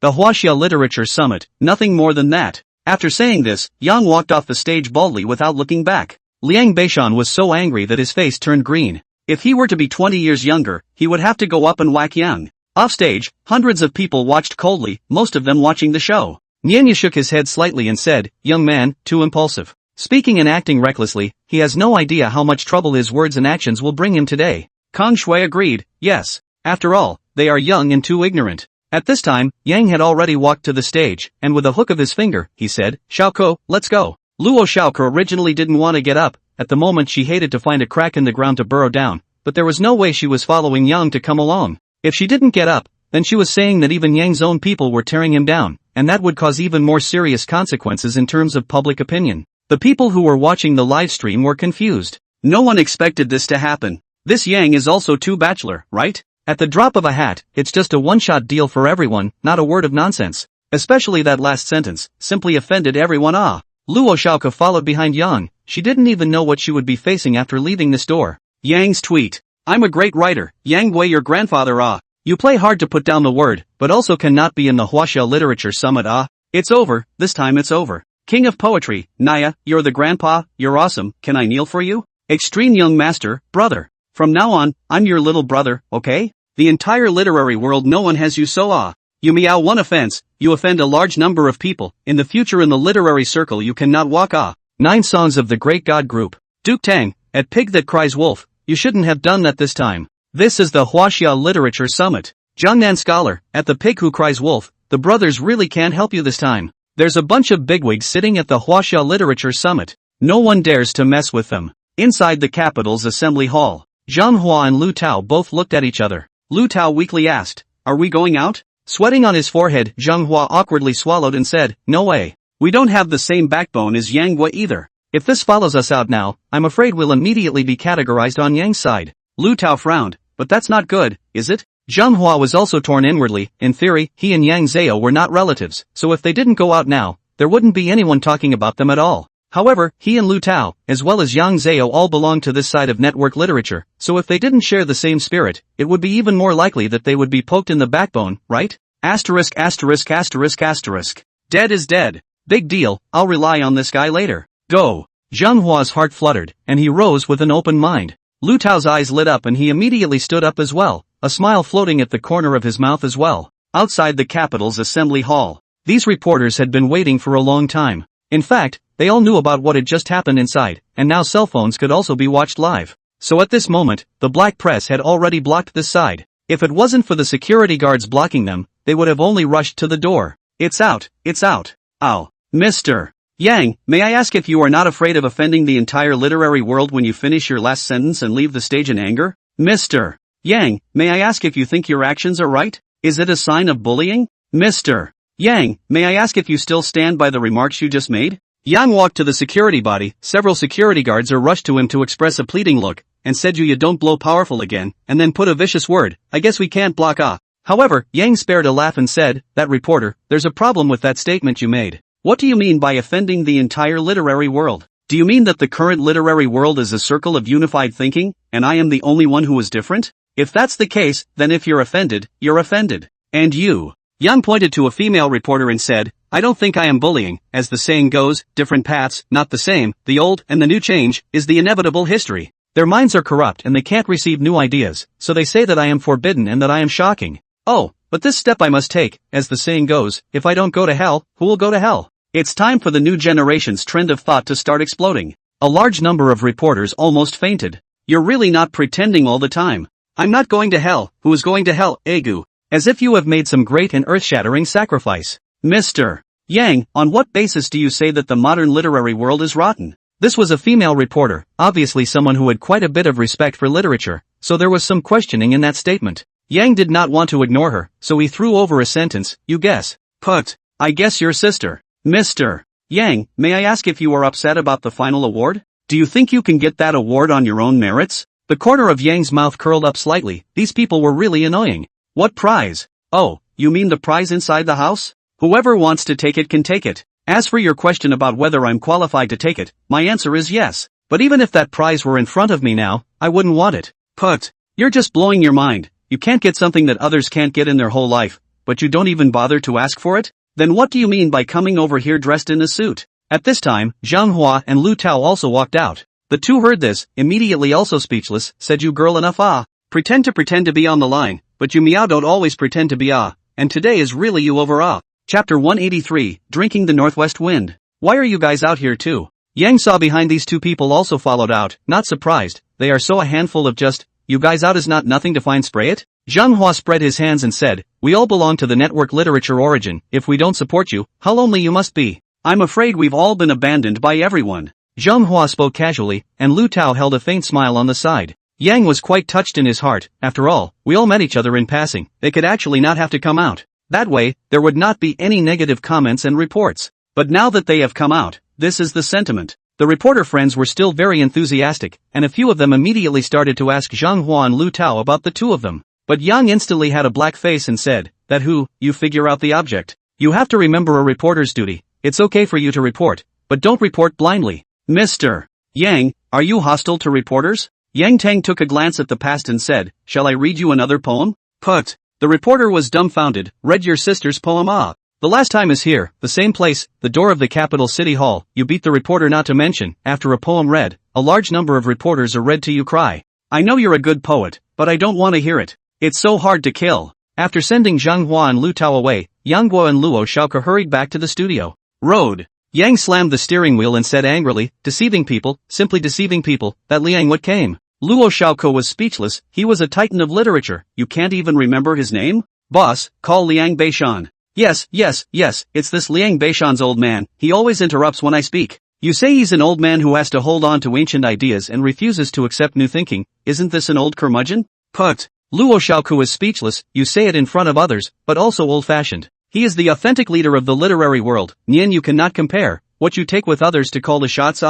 The Huaxia Literature Summit, nothing more than that. After saying this, Yang walked off the stage boldly without looking back. Liang Beishan was so angry that his face turned green. If he were to be 20 years younger, he would have to go up and whack Yang. Off stage, hundreds of people watched coldly, most of them watching the show. Nianya shook his head slightly and said, young man, too impulsive. Speaking and acting recklessly, he has no idea how much trouble his words and actions will bring him today. Kang Shui agreed, yes. After all, they are young and too ignorant. At this time, Yang had already walked to the stage, and with a hook of his finger, he said, Xiaoko, let's go. Luo Xiaoko originally didn't want to get up, at the moment she hated to find a crack in the ground to burrow down, but there was no way she was following Yang to come along. If she didn't get up, then she was saying that even Yang's own people were tearing him down, and that would cause even more serious consequences in terms of public opinion. The people who were watching the live stream were confused. No one expected this to happen. This Yang is also too bachelor, right? At the drop of a hat, it's just a one-shot deal for everyone, not a word of nonsense. Especially that last sentence, simply offended everyone. Luo Xiaoko followed behind Yang, she didn't even know what she would be facing after leaving this door. Yang's tweet. I'm a great writer, Yang Wei your grandfather. You play hard to put down the word, but also cannot be in the Huaxia Literature Summit. It's over, this time it's over. King of poetry, Naya, you're the grandpa, you're awesome, can I kneel for you? Extreme young master, brother. From now on, I'm your little brother, okay? The entire literary world no one has you so You meow one offense, you offend a large number of people, in the future in the literary circle you cannot walk 9 songs of the Great God Group. Duke Tang, at Pig That Cries Wolf, you shouldn't have done that this time. This is the Huaxia Literature Summit. Jiangnan Scholar, at the Pig Who Cries Wolf, the brothers really can't help you this time. There's a bunch of bigwigs sitting at the Huaxia Literature Summit. No one dares to mess with them. Inside the capital's assembly hall, Zhang Hua and Lu Tao both looked at each other. Lu Tao weakly asked, "Are we going out?" Sweating on his forehead, Zhang Hua awkwardly swallowed and said, "No way. We don't have the same backbone as Yang Gua either. If this follows us out now, I'm afraid we'll immediately be categorized on Yang's side." Lu Tao frowned, "But that's not good, is it?" Zhang Hua was also torn inwardly. In theory, he and Yang Zhao were not relatives, so if they didn't go out now, there wouldn't be anyone talking about them at all. However, he and Lu Tao, as well as Yang Zhao all belonged to this side of network literature, so if they didn't share the same spirit, it would be even more likely that they would be poked in the backbone, right? Asterisk asterisk asterisk asterisk. Dead is dead. Big deal, I'll rely on this guy later. Go. Zhang Hua's heart fluttered, and he rose with an open mind. Lu Tao's eyes lit up and he immediately stood up as well, a smile floating at the corner of his mouth as well. Outside the capital's assembly hall, these reporters had been waiting for a long time. In fact, they all knew about what had just happened inside, and now cell phones could also be watched live. So at this moment, the black press had already blocked this side. If it wasn't for the security guards blocking them, they would have only rushed to the door. It's out, it's out. Ow. Mr. Yang, may I ask if you are not afraid of offending the entire literary world when you finish your last sentence and leave the stage in anger? Mr. Yang, may I ask if you think your actions are right? Is it a sign of bullying? Mr. Yang, may I ask if you still stand by the remarks you just made? Yang walked to the security body, several security guards rushed to him to express a pleading look, and said you don't blow powerful again, and then put a vicious word, I guess we can't block However, Yang spared a laugh and said, that reporter, there's a problem with that statement you made. What do you mean by offending the entire literary world? Do you mean that the current literary world is a circle of unified thinking, and I am the only one who is different? If that's the case, then if you're offended, you're offended. And you? Yang pointed to a female reporter and said, I don't think I am bullying, as the saying goes, different paths, not the same, the old and the new change, is the inevitable history. Their minds are corrupt and they can't receive new ideas, so they say that I am forbidden and that I am shocking. Oh, but this step I must take, as the saying goes, if I don't go to hell, who will go to hell? It's time for the new generation's trend of thought to start exploding. A large number of reporters almost fainted. You're really not pretending all the time. I'm not going to hell, who is going to hell, Egu? As if you have made some great and earth-shattering sacrifice. Mr. Yang, on what basis do you say that the modern literary world is rotten? This was a female reporter, obviously someone who had quite a bit of respect for literature, so there was some questioning in that statement. Yang did not want to ignore her, so he threw over a sentence, you guess. Put. I guess your sister. Mr. Yang, may I ask if you are upset about the final award? Do you think you can get that award on your own merits? The corner of Yang's mouth curled up slightly. These people were really annoying. What prize? Oh, you mean the prize inside the house? Whoever wants to take it can take it. As for your question about whether I'm qualified to take it, my answer is yes. But even if that prize were in front of me now, I wouldn't want it. Put. You're just blowing your mind. You can't get something that others can't get in their whole life, but you don't even bother to ask for it? Then what do you mean by coming over here dressed in a suit? At this time, Zhang Hua and Lu Tao also walked out. The two heard this, immediately also speechless, said you girl enough Pretend to be on the line, but you meow don't always pretend to be and today is really you over Chapter 183, Drinking the Northwest Wind. Why are you guys out here too? Yang saw behind these two people also followed out, not surprised, they are so a handful of just, you guys out is not nothing to find spray it? Zhang Hua spread his hands and said, we all belong to the network literature origin, if we don't support you, how lonely you must be. I'm afraid we've all been abandoned by everyone. Zhang Hua spoke casually, and Lu Tao held a faint smile on the side. Yang was quite touched in his heart, after all, we all met each other in passing, they could actually not have to come out. That way, there would not be any negative comments and reports. But now that they have come out, this is the sentiment. The reporter friends were still very enthusiastic, and a few of them immediately started to ask Zhang Hua and Lu Tao about the two of them. But Yang instantly had a black face and said, that who, you figure out the object. You have to remember a reporter's duty, it's okay for you to report, but don't report blindly. Mr. Yang, are you hostile to reporters? Yang Tang took a glance at the past and said, shall I read you another poem? Put. The reporter was dumbfounded, read your sister's poem The last time is here, the same place, the door of the capital city hall. You beat the reporter not to mention, after a poem read, a large number of reporters are read to you cry. I know you're a good poet, but I don't want to hear it. It's so hard to kill. After sending Zhang Hua and Lu Tao away, Yang Guo and Luo Shaoke hurried back to the studio. Road. Yang slammed the steering wheel and said angrily, deceiving people, simply deceiving people, that Liang what came. Luo Shaoke was speechless. He was a titan of literature. You can't even remember his name? Boss, call Liang Beishan. Yes, it's this Liang Beishan's old man. He always interrupts when I speak. You say he's an old man who has to hold on to ancient ideas and refuses to accept new thinking. Isn't this an old curmudgeon? Put. Luo Shaoke was speechless. You say it in front of others, but also old-fashioned. He is the authentic leader of the literary world. Nian, you cannot compare what you take with others to call the shots.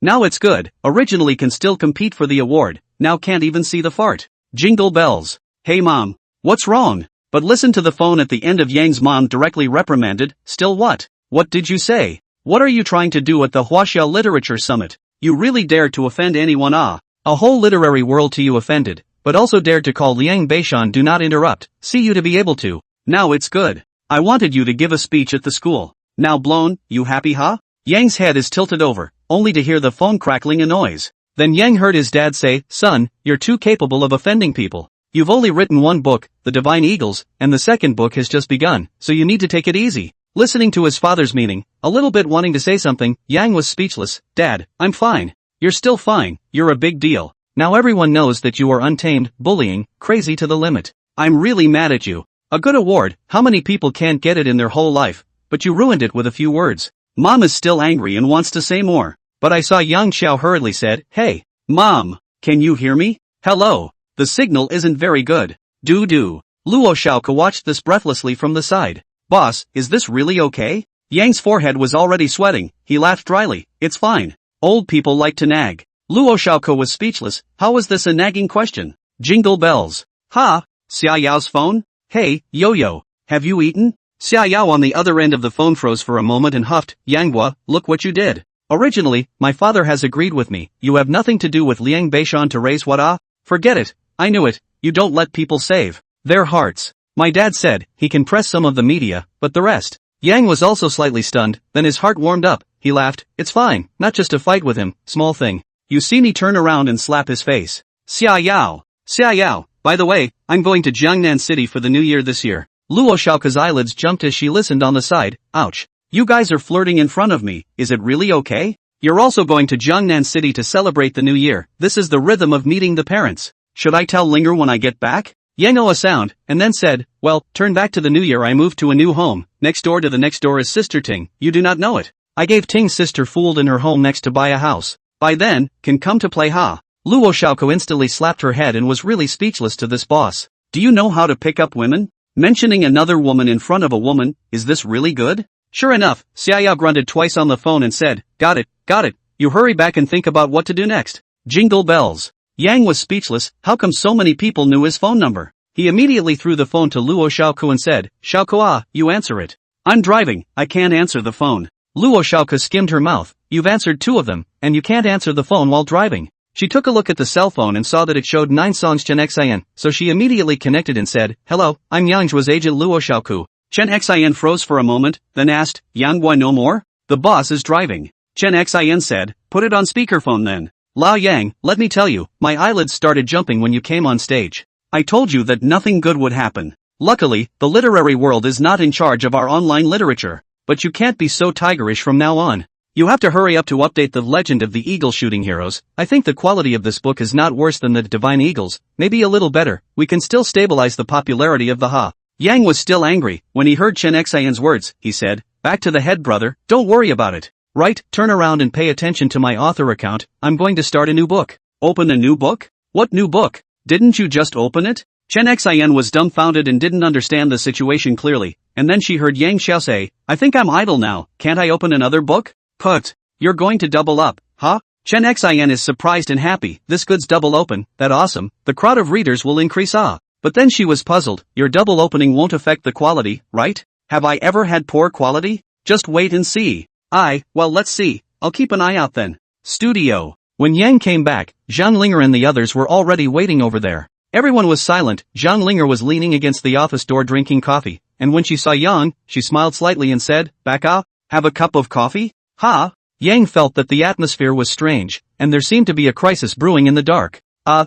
Now it's good. Originally can still compete for the award. Now can't even see the fart. Jingle bells. Hey mom. What's wrong? But listen to the phone at the end of Yang's mom directly reprimanded. Still what? What did you say? What are you trying to do at the Huaxia Literature Summit? You really dared to offend anyone. A whole literary world to you offended, but also dared to call Liang Beishan do not interrupt. See you to be able to. Now it's good. I wanted you to give a speech at the school. Now blown, you happy Yang's head is tilted over, only to hear the phone crackling a noise. Then Yang heard his dad say, son, you're too capable of offending people. You've only written one book, The Divine Eagles, and the second book has just begun, so you need to take it easy. Listening to his father's meaning, a little bit wanting to say something, Yang was speechless. Dad, I'm fine. You're still fine, you're a big deal. Now everyone knows that you are untamed, bullying, crazy to the limit. I'm really mad at you. A good award, how many people can't get it in their whole life? But you ruined it with a few words. Mom is still angry and wants to say more. But I saw Yang Xiao hurriedly said, hey, Mom, can you hear me? Hello. The signal isn't very good. Luo Shaoke watched this breathlessly from the side. Boss, is this really okay? Yang's forehead was already sweating. He laughed dryly. It's fine. Old people like to nag. Luo Shaoke was speechless. How was this a nagging question? Jingle bells. Xia Yao's phone? Hey, Yo-Yo, have you eaten? Xia Yao on the other end of the phone froze for a moment and huffed, Yanghua, look what you did. Originally, my father has agreed with me. You have nothing to do with Liang Beishan to raise what? Forget it. I knew it. You don't let people save their hearts. My dad said, he can press some of the media, but the rest. Yang was also slightly stunned, then his heart warmed up. He laughed, it's fine, not just a fight with him, small thing. You see me turn around and slap his face. Xia Yao, by the way, I'm going to Jiangnan City for the new year this year. Luo Shaoke's eyelids jumped as she listened on the side. Ouch. You guys are flirting in front of me, is it really okay? You're also going to Jiangnan City to celebrate the new year. This is the rhythm of meeting the parents. Should I tell Linger when I get back? Yang oh a sound, and then said, well, turn back to the new year I moved to a new home. Next door to the next door is Sister Ting. You do not know it. I gave Ting's sister fooled in her home next to buy a house. By then, can come to play Luo Shaoke instantly slapped her head and was really speechless to this boss. Do you know how to pick up women? Mentioning another woman in front of a woman, is this really good? Sure enough, Xia Yao grunted twice on the phone and said, got it. You hurry back and think about what to do next. Jingle bells. Yang was speechless. How come so many people knew his phone number? He immediately threw the phone to Luo Shaoke and said, Shaoke, you answer it. I'm driving, I can't answer the phone. Luo Shaoke skimmed her mouth. You've answered 2 of them, and you can't answer the phone while driving. She took a look at the cell phone and saw that it showed 9 songs Chen Xin, so she immediately connected and said, hello, I'm Yang's agent Luo Shaoke. Chen Xin froze for a moment, then asked, Yang why no more? The boss is driving. Chen Xin said, put it on speakerphone then. Lao Yang, let me tell you, my eyelids started jumping when you came on stage. I told you that nothing good would happen. Luckily, the literary world is not in charge of our online literature. But you can't be so tigerish from now on. You have to hurry up to update the legend of the eagle shooting heroes. I think the quality of this book is not worse than the Divine Eagles, maybe a little better. We can still stabilize the popularity of the Yang was still angry. When he heard Chen Xion's words, he said, back to the head brother, don't worry about it. Right, turn around and pay attention to my author account. I'm going to start a new book. Open a new book? What new book? Didn't you just open it? Chen Xian was dumbfounded and didn't understand the situation clearly, and then she heard Yang Xiao say, I think I'm idle now, can't I open another book? Put. You're going to double up, huh? Chen Xian is surprised and happy. This good's double open, that awesome. The crowd of readers will increase. But then she was puzzled. Your double opening won't affect the quality, right? Have I ever had poor quality? Just wait and see. Well let's see. I'll keep an eye out then. Studio. When Yang came back, Zhang Linger and the others were already waiting over there. Everyone was silent. Zhang Linger was leaning against the office door drinking coffee, and when she saw Yang, she smiled slightly and said, "Baka, have a cup of coffee?" Ha! Yang felt that the atmosphere was strange, and there seemed to be a crisis brewing in the dark.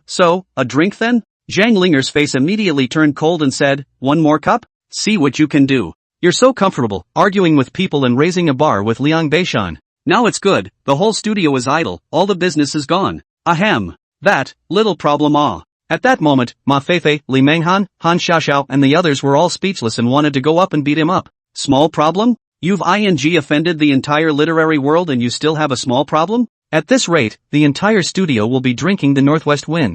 So, a drink then? Zhang Linger's face immediately turned cold and said, "One more cup? See what you can do. You're so comfortable, arguing with people and raising a bar with Liang Beishan. Now it's good, the whole studio is idle, all the business is gone. Ahem. That, little problem At that moment, Ma Feifei, Li Menghan, Han Xiaoxiao and the others were all speechless and wanted to go up and beat him up. Small problem? You've offended the entire literary world and you still have a small problem? At this rate, the entire studio will be drinking the northwest wind.